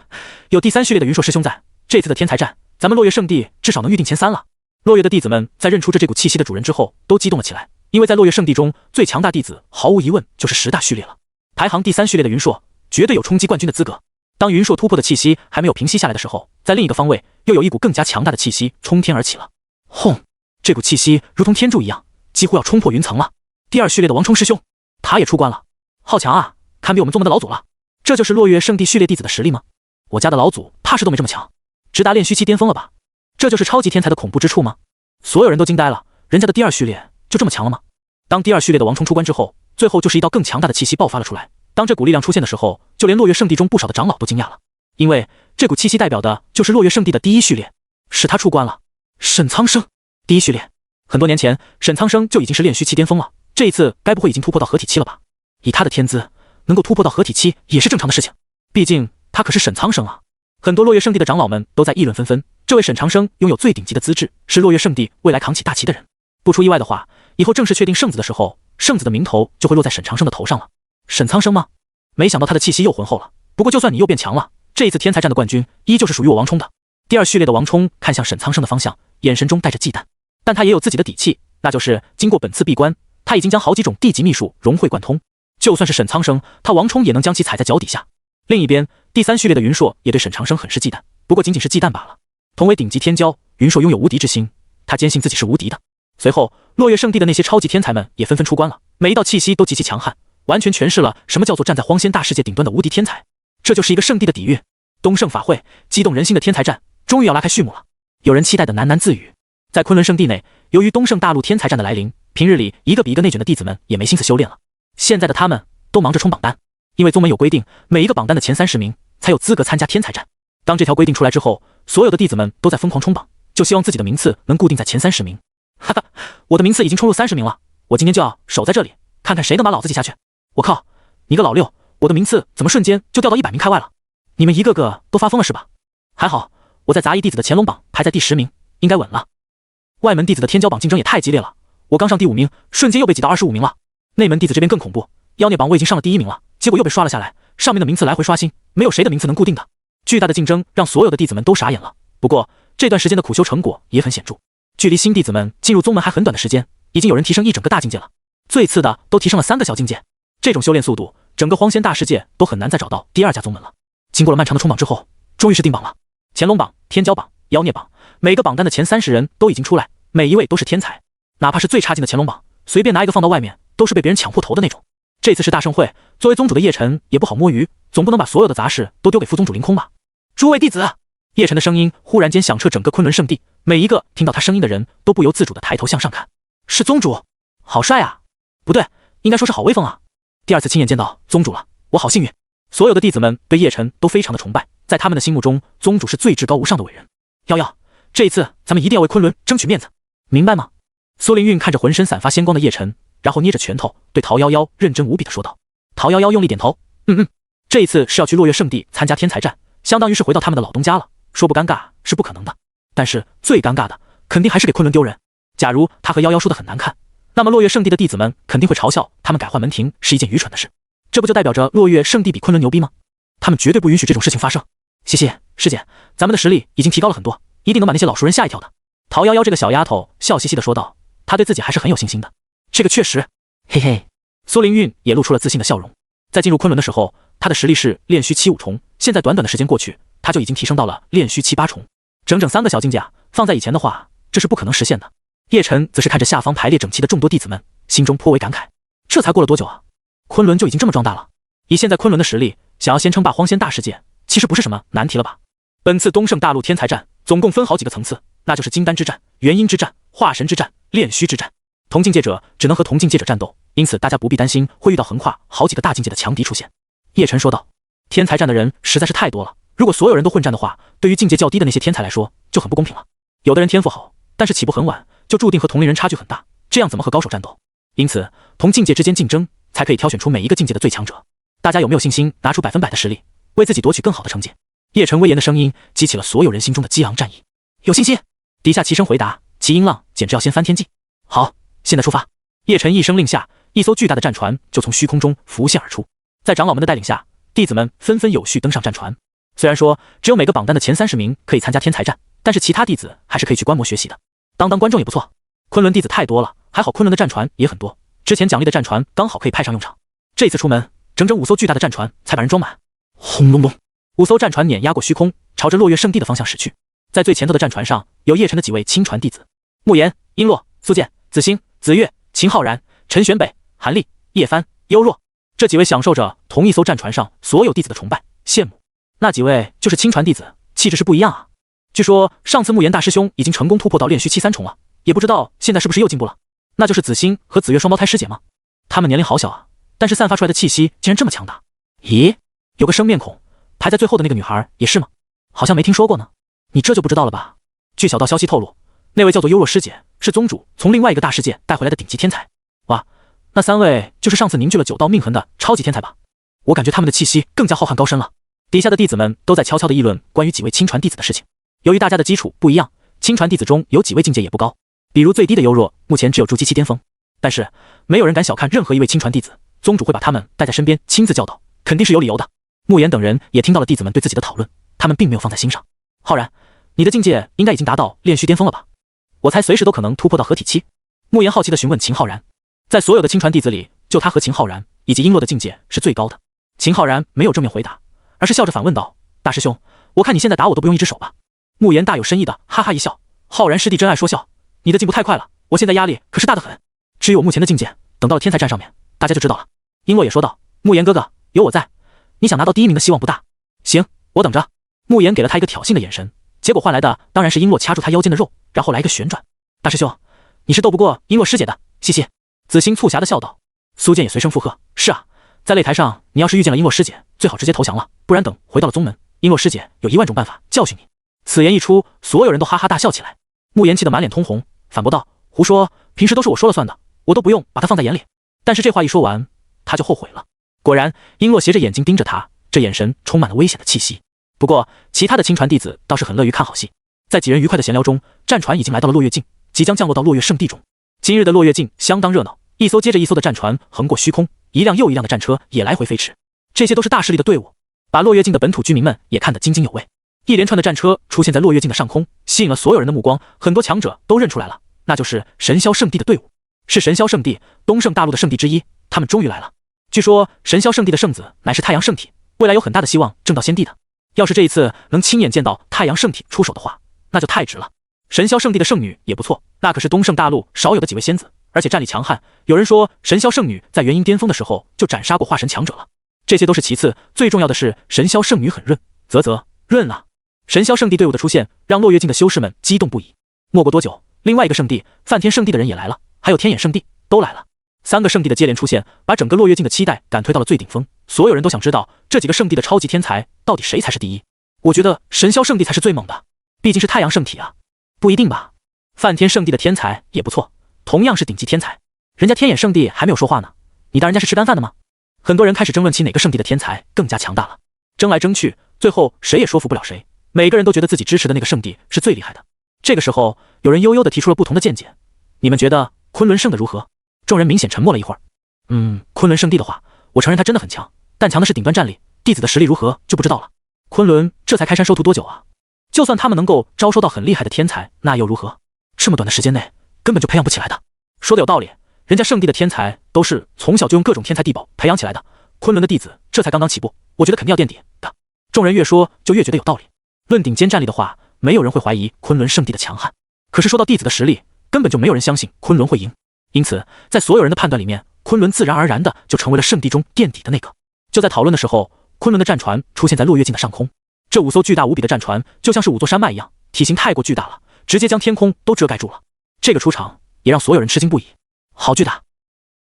有第3序列的云硕师兄在，这次的天才战，咱们落月圣地至少能预定前3了。落月的弟子们在认出这股气息的主人之后，都激动了起来，因为在落月圣地中，最强大弟子毫无疑问就是10大序列了。排行第3序列的云硕，绝对有冲击冠军的资格。当云硕突破的气息还没有平息下来的时候，在另一个方位又有一股更加强大的气息冲天而起了。轰！这股气息如同天柱一样，几乎要冲破云层了。第2序列的王冲师兄，他也出关了，好强啊，堪比我们宗门的老祖了。这就是落月圣地序列弟子的实力吗？我家的老祖怕是都没这么强，直达炼虚期巅峰了吧？这就是超级天才的恐怖之处吗？所有人都惊呆了，人家的第2序列就这么强了吗？当第2序列的王冲出关之后，最后就是一道更强大的气息爆发了出来。当这股力量出现的时候，就连落月圣地中不少的长老都惊讶了，因为这股气息代表的就是落月圣地的第1序列，是他出关了。沈苍生，第1序列。很多年前，沈苍生就已经是炼虚期巅峰了，这一次该不会已经突破到合体期了吧？以他的天资，能够突破到合体期也是正常的事情，毕竟他可是沈苍生啊。很多落月圣地的长老们都在议论纷纷，这位沈长生拥有最顶级的资质，是落月圣地未来扛起大旗的人。不出意外的话，以后正式确定圣子的时候，圣子的名头就会落在沈长生的头上了。沈苍生吗？没想到他的气息又浑厚了。不过就算你又变强了，这一次天才战的冠军依旧是属于我王冲的。第2序列的王冲看向沈苍生的方向，眼神中带着忌惮，但他也有自己的底气，那就是经过本次闭关，他已经将好几种地级秘术融会贯通，就算是沈苍生，他王冲也能将其踩在脚底下。另一边，第3序列的云硕也对沈长生很是忌惮，不过仅仅是忌惮罢了。同为顶级天骄，云硕拥有无敌之心，他坚信自己是无敌的。随后，落月圣地的那些超级天才们也纷纷出关了，每一道气息都极其强悍，完全诠释了什么叫做站在荒仙大世界顶端的无敌天才。这就是一个圣地的底蕴。东胜法会，激动人心的天才战终于要拉开序幕了。有人期待的喃喃自语。在昆仑圣地内，由于东胜大陆天才战的来临，平日里一个比一个内卷的弟子们也没心思修炼了。现在的他们都忙着冲榜单，因为宗门有规定，每一个榜单的前30名才有资格参加天才战。当这条规定出来之后，所有的弟子们都在疯狂冲榜，就希望自己的名次能固定在前30名。哈哈，我的名次已经冲入30名了，我今天就要守在这里，看看谁能把老子挤下去。我靠，你个老六，我的名次怎么瞬间就掉到100名开外了？你们一个个都发疯了是吧？还好我在杂役弟子的乾隆榜排在第10名，应该稳了。外门弟子的天骄榜竞争也太激烈了，我刚上第5名，瞬间又被挤到25名了。内门弟子这边更恐怖，妖孽榜我已经上了第1名了，结果又被刷了下来，上面的名次来回刷新，没有谁的名次能固定的。巨大的竞争让所有的弟子们都傻眼了。不过这段时间的苦修成果也很显著，距离新弟子们进入宗门还很短的时间，已经有人提升1整个大境界了，最次的都提升了3个小境界。这种修炼速度，整个荒仙大世界都很难再找到第2家宗门了。经过了漫长的冲榜之后，终于是定榜了。乾隆榜、天骄榜、妖孽榜，每个榜单的前30人都已经出来，每一位都是天才，哪怕是最差劲的乾隆榜，随便拿一个放到外面，都是被别人抢破头的那种。这次是大盛会，作为宗主的叶晨也不好摸鱼，总不能把所有的杂事都丢给副宗主凌空吧。诸位弟子，叶晨的声音忽然间响彻整个昆仑圣地，每一个听到他声音的人都不由自主地抬头向上看。是宗主，好帅啊！不对，应该说是好威风啊！第2次亲眼见到宗主了，我好幸运。所有的弟子们对叶晨都非常的崇拜，在他们的心目中，宗主是最至高无上的伟人。瑶瑶，这一次咱们一定要为昆仑争取面子，明白吗？苏凌韵看着浑身散发仙光的叶晨，然后捏着拳头对陶夭夭认真无比的说道。陶夭夭用力点头，这一次是要去落月圣地参加天才战，相当于是回到他们的老东家了，说不尴尬是不可能的，但是最尴尬的肯定还是给昆仑丢人。假如他和夭夭输得很难看，那么落月圣地的弟子们肯定会嘲笑他们改换门庭是一件愚蠢的事，这不就代表着落月圣地比昆仑牛逼吗？他们绝对不允许这种事情发生。谢谢师姐，咱们的实力已经提高了很多，一定能把那些老熟人吓一跳的。陶夭夭这个小丫头笑嘻嘻地说道，她对自己还是很有信心的。这个确实，嘿嘿。苏凌韵也露出了自信的笑容。在进入昆仑的时候，她的实力是炼虚7、5重，现在短短的时间过去，她就已经提升到了炼虚7、8重，整整3个小境界啊！放在以前的话，这是不可能实现的。叶晨则是看着下方排列整齐的众多弟子们，心中颇为感慨。这才过了多久啊，昆仑就已经这么壮大了？以现在昆仑的实力，想要先称霸荒仙大世界，其实不是什么难题了吧？本次东胜大陆天才战总共分好几个层次，那就是金丹之战、元婴之战、化神之战、炼虚之战。同境界者只能和同境界者战斗，因此大家不必担心会遇到横跨好几个大境界的强敌出现。叶晨说道，天才战的人实在是太多了，如果所有人都混战的话，对于境界较低的那些天才来说就很不公平了。有的人天赋好，但是起步很晚，就注定和同龄人差距很大，这样怎么和高手战斗？因此同境界之间竞争，才可以挑选出每一个境界的最强者。大家有没有信心拿出100%的实力，为自己夺取更好的成绩？叶晨威严的声音激起了所有人心中的激昂战意。有信心！底下齐声回答，其音浪简直要掀翻天际。好，现在出发！叶晨一声令下，一艘巨大的战船就从虚空中浮现而出。在长老们的带领下，弟子们纷纷有序登上战船。虽然说只有每个榜单的前30名可以参加天才战，但是其他弟子还是可以去观摩学习的，当观众也不错。昆仑弟子太多了，还好昆仑的战船也很多，之前奖励的战船刚好可以派上用场。这次出门，整整5艘巨大的战船才把人装满。轰隆隆，5艘战船碾压过虚空，朝着落月圣地的方向驶去。在最前头的战船上有叶晨的几位亲传弟子：慕言、璎珞、苏剑、子星、子月、秦浩然、陈玄北、韩立、叶帆、幽若。这几位享受着同一艘战船上所有弟子的崇拜、羡慕。那几位就是亲传弟子，气质是不一样啊。据说上次慕言大师兄已经成功突破到炼虚7、3重了，也不知道现在是不是又进步了。那就是子星和子月双胞胎师姐吗？他们年龄好小啊，但是散发出来的气息竟然这么强大。咦，有个生面孔，排在最后的那个女孩也是吗？好像没听说过呢。你这就不知道了吧？据小道消息透露，那位叫做幽若师姐是宗主从另外一个大世界带回来的顶级天才。哇，那3位就是上次凝聚了9道命痕的超级天才吧？我感觉他们的气息更加浩瀚高深了。底下的弟子们都在悄悄地议论关于几位亲传弟子的事情。由于大家的基础不一样，亲传弟子中有几位境界也不高，比如最低的幽若目前只有筑基期巅峰。但是没有人敢小看任何一位亲传弟子，宗主会把他们带在身边亲自教导，肯定是有理由的。慕言等人也听到了弟子们对自己的讨论，他们并没有放在心上。浩然，你的境界应该已经达到炼虚巅峰了吧？我猜随时都可能突破到合体期。慕言好奇地询问秦浩然。在所有的亲传弟子里，就他和秦浩然以及璎珞的境界是最高的。秦浩然没有正面回答，而是笑着反问道：大师兄，我看你现在打我都不用1只手吧？慕言大有深意的哈哈一笑，浩然师弟真爱说笑，你的进步太快了，我现在压力可是大得很。至于我目前的境界，等到了天才战上面，大家就知道了。璎珞也说道，慕言哥哥，有我在，你想拿到第1名的希望不大。行，我等着。慕言给了他一个挑衅的眼神，结果换来的当然是璎珞掐住他腰间的肉，然后来一个旋转。大师兄，你是斗不过璎珞师姐的，嘻嘻。子星促狭的笑道。苏剑也随声附和，是啊，在擂台上你要是遇见了璎珞师姐，最好直接投降了，不然等回到了宗门，璎珞师姐有1万种办法教训你。此言一出，所有人都哈哈大笑起来。慕言气得满脸通红，反驳道，胡说，平时都是我说了算的，我都不用把他放在眼里。但是这话一说完，他就后悔了。果然，璎珞斜着眼睛盯着他，这眼神充满了危险的气息。不过其他的亲传弟子倒是很乐于看好戏。在几人愉快的闲聊中，战船已经来到了落月境，即将降落到落月圣地中。今日的落月境相当热闹，一艘接着一艘的战船横过虚空，一辆又一辆的战车也来回飞驰，这些都是大势力的队伍，把落月境的本土居民们也看得津津有味。一连串的战车出现在落月境的上空，吸引了所有人的目光，很多强者都认出来了，那就是神霄圣地的队伍，是神霄圣地，东胜大陆的圣地之一，他们终于来了。据说神霄圣地的圣子乃是太阳圣体，未来有很大的希望证到先帝的。要是这一次能亲眼见到太阳圣体出手的话，那就太值了。神霄圣地的圣女也不错，那可是东胜大陆少有的几位仙子，而且战力强悍。有人说神霄圣女在元婴巅峰的时候就斩杀过化神强者了。这些都是其次，最重要的是神霄圣女很润，润啊！神霄圣地队伍的出现让落月境的修士们激动不已。没过多久，另外一个圣地梵天圣地的人也来了，还有天眼圣地都来了。3个圣地的接连出现，把整个落月境的期待赶推到了最顶峰。所有人都想知道这几个圣地的超级天才到底谁才是第一。我觉得神霄圣地才是最猛的，毕竟是太阳圣体啊。不一定吧，梵天圣地的天才也不错，同样是顶级天才。人家天眼圣地还没有说话呢，你当人家是吃干饭的吗？很多人开始争论起哪个圣地的天才更加强大了，争来争去，最后谁也说服不了谁，每个人都觉得自己支持的那个圣地是最厉害的。这个时候，有人悠悠地提出了不同的见解，你们觉得昆仑圣的如何？众人明显沉默了一会儿。昆仑圣地的话，我承认他真的很强，但强的是顶端战力，弟子的实力如何就不知道了。昆仑这才开山收徒多久啊？就算他们能够招收到很厉害的天才，那又如何？这么短的时间内，根本就培养不起来的。说的有道理，人家圣地的天才都是从小就用各种天才地宝培养起来的，昆仑的弟子这才刚刚起步，我觉得肯定要垫底的。众人越说就越觉得有道理。论顶尖战力的话，没有人会怀疑昆仑圣地的强悍。可是说到弟子的实力，根本就没有人相信昆仑会赢。因此，在所有人的判断里面，昆仑自然而然的就成为了圣地中垫底的那个。就在讨论的时候，昆仑的战船出现在落月境的上空。这5艘巨大无比的战船就像是5座山脉一样，体型太过巨大了，直接将天空都遮盖住了。这个出场也让所有人吃惊不已。好巨大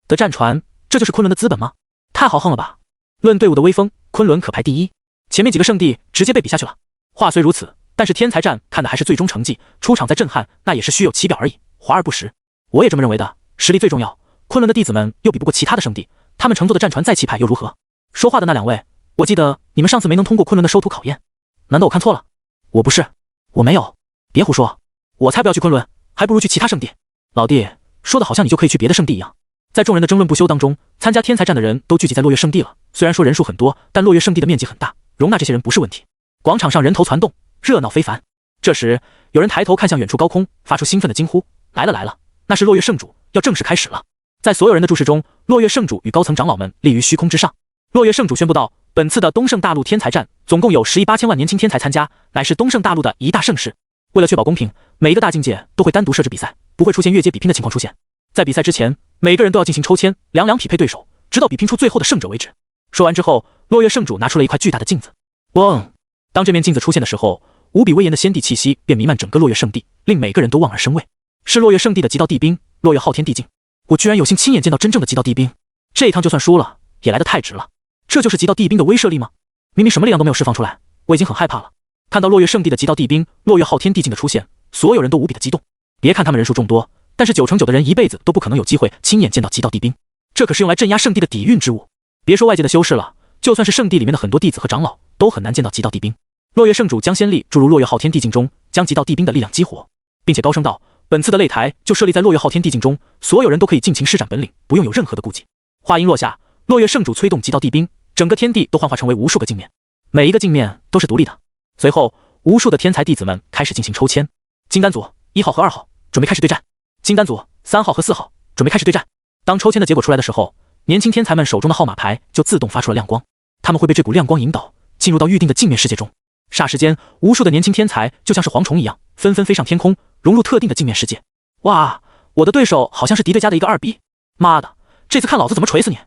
的战船，这就是昆仑的资本吗？太豪横了吧！论队伍的威风，昆仑可排第一，前面几个圣地直接被比下去了。话虽如此，但是天才战看的还是最终成绩，出场再震撼，那也是虚有其表而已，华而不实。我也这么认为的，实力最重要。昆仑的弟子们又比不过其他的圣地，他们乘坐的战船再气派又如何？说话的那2位，我记得你们上次没能通过昆仑的收徒考验，难道我看错了？我不是，我没有，别胡说，我才不要去昆仑，还不如去其他圣地。老弟，说的好像你就可以去别的圣地一样。在众人的争论不休当中，参加天才战的人都聚集在落月圣地了。虽然说人数很多，但落月圣地的面积很大，容纳这些人不是问题。广场上人头攒动，热闹非凡。这时，有人抬头看向远处高空，发出兴奋的惊呼：来了来了，那是落月圣主，要正式开始了。在所有人的注视中，落月圣主与高层长老们立于虚空之上。落月圣主宣布道：本次的东胜大陆天才战总共有10亿8千万年轻天才参加，乃是东胜大陆的一大盛事。为了确保公平，每一个大境界都会单独设置比赛，不会出现越界比拼的情况出现。在比赛之前，每个人都要进行抽签，两两匹配对手，直到比拼出最后的胜者为止。说完之后，落月圣主拿出了一块巨大的镜子。嗡！当这面镜子出现的时候，无比威严的先帝气息便弥漫整个落月圣地，令每个人都望而生畏。是落月圣地的极道帝兵，落月昊天帝境。我居然有幸亲眼见到真正的极道帝兵，这一趟就算输了，也来得太值了。这就是极道帝兵的威慑力吗？明明什么力量都没有释放出来，我已经很害怕了。看到落月圣地的极道帝兵，落月昊天帝境的出现，所有人都无比的激动。别看他们人数众多，但是9成9的人一辈子都不可能有机会亲眼见到极道帝兵，这可是用来镇压圣地的底蕴之物。别说外界的修士了，就算是圣地里面的很多弟子和长老，都很难见到极道帝兵。落月圣主将仙力注入落月昊天帝境中，将极道帝兵的力量激活，并且高声道：本次的擂台就设立在落月昊天帝境中，所有人都可以尽情施展本领，不用有任何的顾忌。话音落下，落月圣主催动极道帝兵，整个天地都幻化成为无数个镜面，每一个镜面都是独立的。随后，无数的天才弟子们开始进行抽签。金丹组1号和2号准备开始对战，金丹组3号和4号准备开始对战。当抽签的结果出来的时候，年轻天才们手中的号码牌就自动发出了亮光，他们会被这股亮光引导，进入到预定的镜面世界中。霎时间，无数的年轻天才就像是蝗虫一样，纷纷飞上天空，融入特定的镜面世界。哇，我的对手好像是敌对家的一个2逼，妈的，这次看老子怎么锤死你！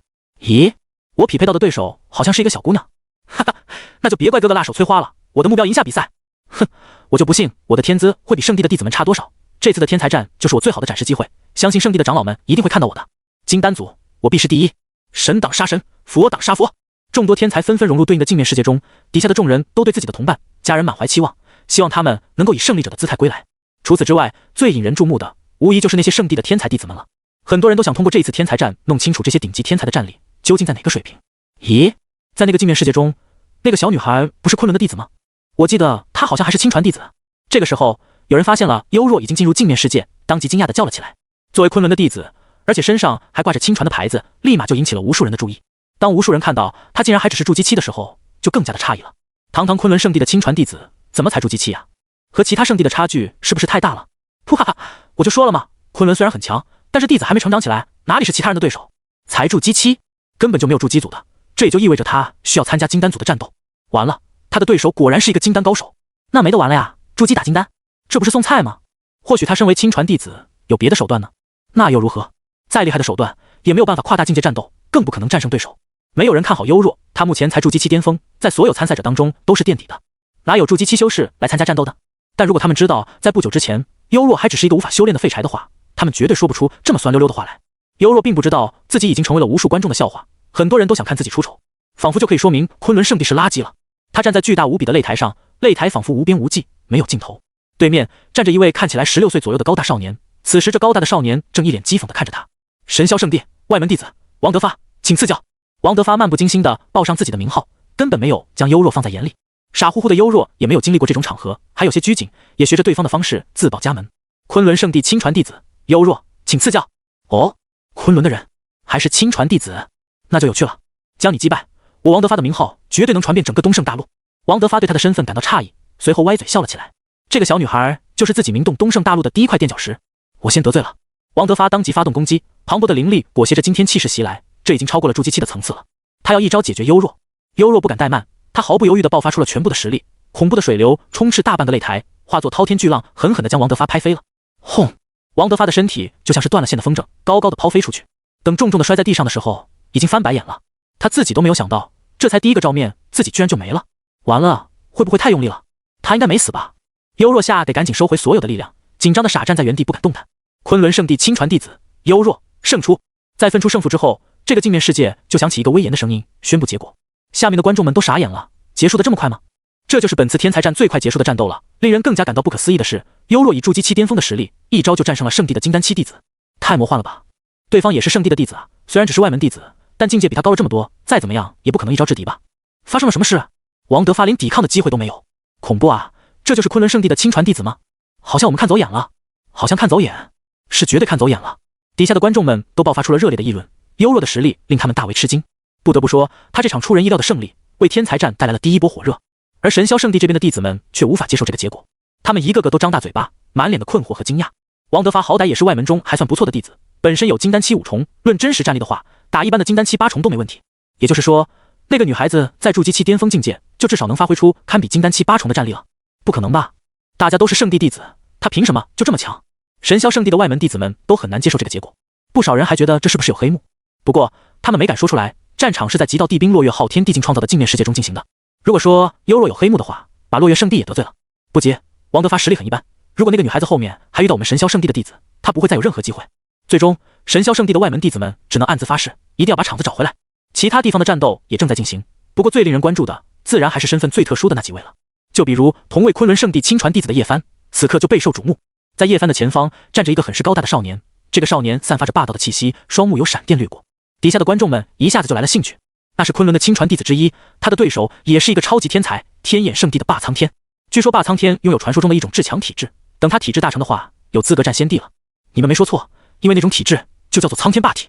咦，我匹配到的对手好像是一个小姑娘，哈哈，那就别怪哥哥辣手摧花了，我的目标赢下比赛。哼，我就不信我的天资会比圣地的弟子们差多少。这次的天才战就是我最好的展示机会，相信圣地的长老们一定会看到我的。金丹组，我必是第一，神挡杀神，佛挡杀佛。众多天才纷纷融入对应的镜面世界中，底下的众人都对自己的同伴、家人满怀期望，希望他们能够以胜利者的姿态归来。除此之外，最引人注目的无疑就是那些圣地的天才弟子们了。很多人都想通过这一次天才战弄清楚这些顶级天才的战力究竟在哪个水平。咦，在那个镜面世界中，那个小女孩不是昆仑的弟子吗？我记得她好像还是亲传弟子。这个时候，有人发现了幽若已经进入镜面世界，当即惊讶地叫了起来。作为昆仑的弟子，而且身上还挂着亲传的牌子，立马就引起了无数人的注意。当无数人看到他竟然还只是筑基期的时候，就更加的诧异了。堂堂昆仑圣地的亲传弟子，怎么才筑基期啊？和其他圣地的差距是不是太大了？噗哈哈，我就说了嘛，昆仑虽然很强，但是弟子还没成长起来，哪里是其他人的对手？才筑基期，根本就没有筑基组的，这也就意味着他需要参加金丹组的战斗。完了，他的对手果然是一个金丹高手，那没得玩了呀！筑基打金丹，这不是送菜吗？或许他身为亲传弟子，有别的手段呢？那又如何？再厉害的手段，也没有办法跨大境界战斗，更不可能战胜对手。没有人看好优若，他目前才筑基期巅峰，在所有参赛者当中都是垫底的，哪有筑基期修士来参加战斗的？但如果他们知道在不久之前优若还只是一个无法修炼的废柴的话，他们绝对说不出这么酸溜溜的话来。优若并不知道自己已经成为了无数观众的笑话，很多人都想看自己出丑，仿佛就可以说明昆仑圣地是垃圾了。他站在巨大无比的擂台上，擂台仿佛无边无际，没有尽头。对面站着一位看起来16岁左右的高大少年，此时这高大的少年正一脸讥讽地看着他。神霄圣地外门弟子王德发，请赐教。王德发漫不经心地报上自己的名号，根本没有将优若放在眼里。傻乎乎的优若也没有经历过这种场合，还有些拘谨，也学着对方的方式自报家门。昆仑圣地亲传弟子优若，请赐教。哦，昆仑的人还是亲传弟子，那就有趣了。将你击败，我王德发的名号绝对能传遍整个东胜大陆。王德发对他的身份感到诧异，随后歪嘴笑了起来。这个小女孩就是自己名动东胜大陆的第一块垫脚石。我先得罪了。王德发当即发动攻击，磅礴的灵力裹挟着惊天气势袭来，这已经超过了筑基期的层次了。他要一招解决优若。优若不敢怠慢，他毫不犹豫地爆发出了全部的实力，恐怖的水流充斥大半个擂台，化作滔天巨浪，狠狠地将王德发拍飞了。轰！王德发的身体就像是断了线的风筝，高高的抛飞出去。等重重的摔在地上的时候，已经翻白眼了。他自己都没有想到，这才第一个照面，自己居然就没了。完了，会不会太用力了？他应该没死吧？优若下得赶紧收回所有的力量，紧张的傻站在原地不敢动弹。昆仑圣地亲传弟子优若胜出。在分出胜负之后，这个镜面世界就响起一个威严的声音，宣布结果。下面的观众们都傻眼了，结束的这么快吗？这就是本次天才战最快结束的战斗了。令人更加感到不可思议的是，优若以筑基期巅峰的实力，一招就战胜了圣地的金丹期弟子，太魔幻了吧！对方也是圣地的弟子啊，虽然只是外门弟子，但境界比他高了这么多，再怎么样也不可能一招制敌吧？发生了什么事？王德发连抵抗的机会都没有，恐怖啊！这就是昆仑圣地的亲传弟子吗？好像我们看走眼了，好像看走眼，是绝对看走眼了。底下的观众们都爆发出了热烈的议论，优若的实力令他们大为吃惊。不得不说，他这场出人意料的胜利，为天才战带来了第一波火热。而神霄圣地这边的弟子们却无法接受这个结果，他们一个个都张大嘴巴，满脸的困惑和惊讶。王德发好歹也是外门中还算不错的弟子，本身有金丹期5重，论真实战力的话，打一般的金丹期8重都没问题。也就是说，那个女孩子在筑基期巅峰境界，就至少能发挥出堪比金丹期8重的战力了。不可能吧？大家都是圣地弟子，他凭什么就这么强？神霄圣地的外门弟子们都很难接受这个结果，不少人还觉得这是不是有黑幕。不过他们没敢说出来，战场是在极道地冰落月昊天地境创造的镜面世界中进行的。如果说优若有黑幕的话，把落月圣地也得罪了。不急，王德发实力很一般，如果那个女孩子后面还遇到我们神霄圣地的弟子，他不会再有任何机会。最终神霄圣地的外门弟子们只能暗自发誓，一定要把场子找回来。其他地方的战斗也正在进行，不过最令人关注的自然还是身份最特殊的那几位了。就比如同为昆仑圣地亲传弟子的叶帆，此刻就备受瞩目。在叶帆的前方站着一个很是高大的少年，这个少年散发着霸道的气息，双目有闪电掠过。底下的观众们一下子就来了兴趣，那是昆仑的亲传弟子之一，他的对手也是一个超级天才，天眼圣地的霸苍天。据说霸苍天拥有传说中的一种至强体质，等他体质大成的话，有资格占先帝了。你们没说错，因为那种体质就叫做苍天霸体。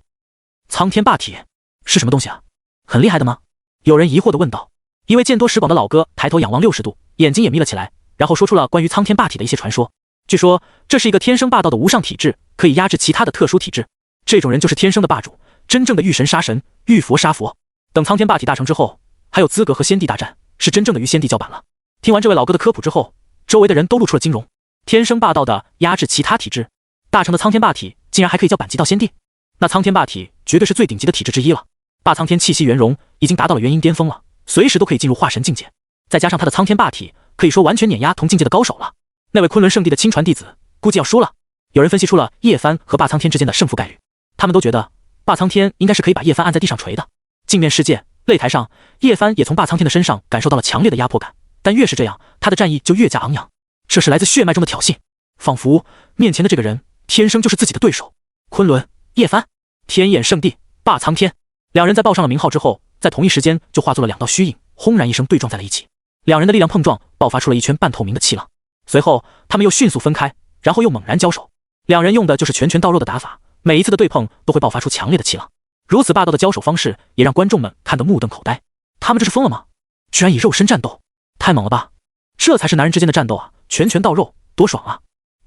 苍天霸体是什么东西啊？很厉害的吗？有人疑惑地问道。一位见多识广的老哥抬头仰望60度，眼睛也眯了起来，然后说出了关于苍天霸体的一些传说。据说这是一个天生霸道的无上体质，可以压制其他的特殊体质。这种人就是天生的霸主，真正的遇神杀神，遇佛杀佛。等苍天霸体大成之后，还有资格和先帝大战，是真正的与先帝叫板了。听完这位老哥的科普之后，周围的人都露出了惊容。天生霸道的压制其他体质，大成的苍天霸体竟然还可以叫板级到先帝，那苍天霸体绝对是最顶级的体质之一了。霸苍天气息圆融，已经达到了元婴巅峰了，随时都可以进入化神境界。再加上他的苍天霸体，可以说完全碾压同境界的高手了。那位昆仑圣地的亲传弟子估计要输了。有人分析出了叶帆和霸苍天之间的胜负概率，他们都觉得霸苍天应该是可以把叶帆按在地上锤的。镜面世界擂台上，叶帆也从霸苍天的身上感受到了强烈的压迫感，但越是这样，他的战意就越加昂扬。这是来自血脉中的挑衅，仿佛面前的这个人天生就是自己的对手。昆仑、叶帆、天眼圣地、霸苍天，两人在报上了名号之后，在同一时间就化作了两道虚影，轰然一声对撞在了一起。两人的力量碰撞，爆发出了一圈半透明的气浪。随后他们又迅速分开，然后又猛然交手。两人用的就是拳拳到肉的打法，每一次的对碰都会爆发出强烈的气浪。如此霸道的交手方式也让观众们看得目瞪口呆。他们这是疯了吗？居然以肉身战斗，太猛了吧！这才是男人之间的战斗啊，拳拳到肉，多爽啊！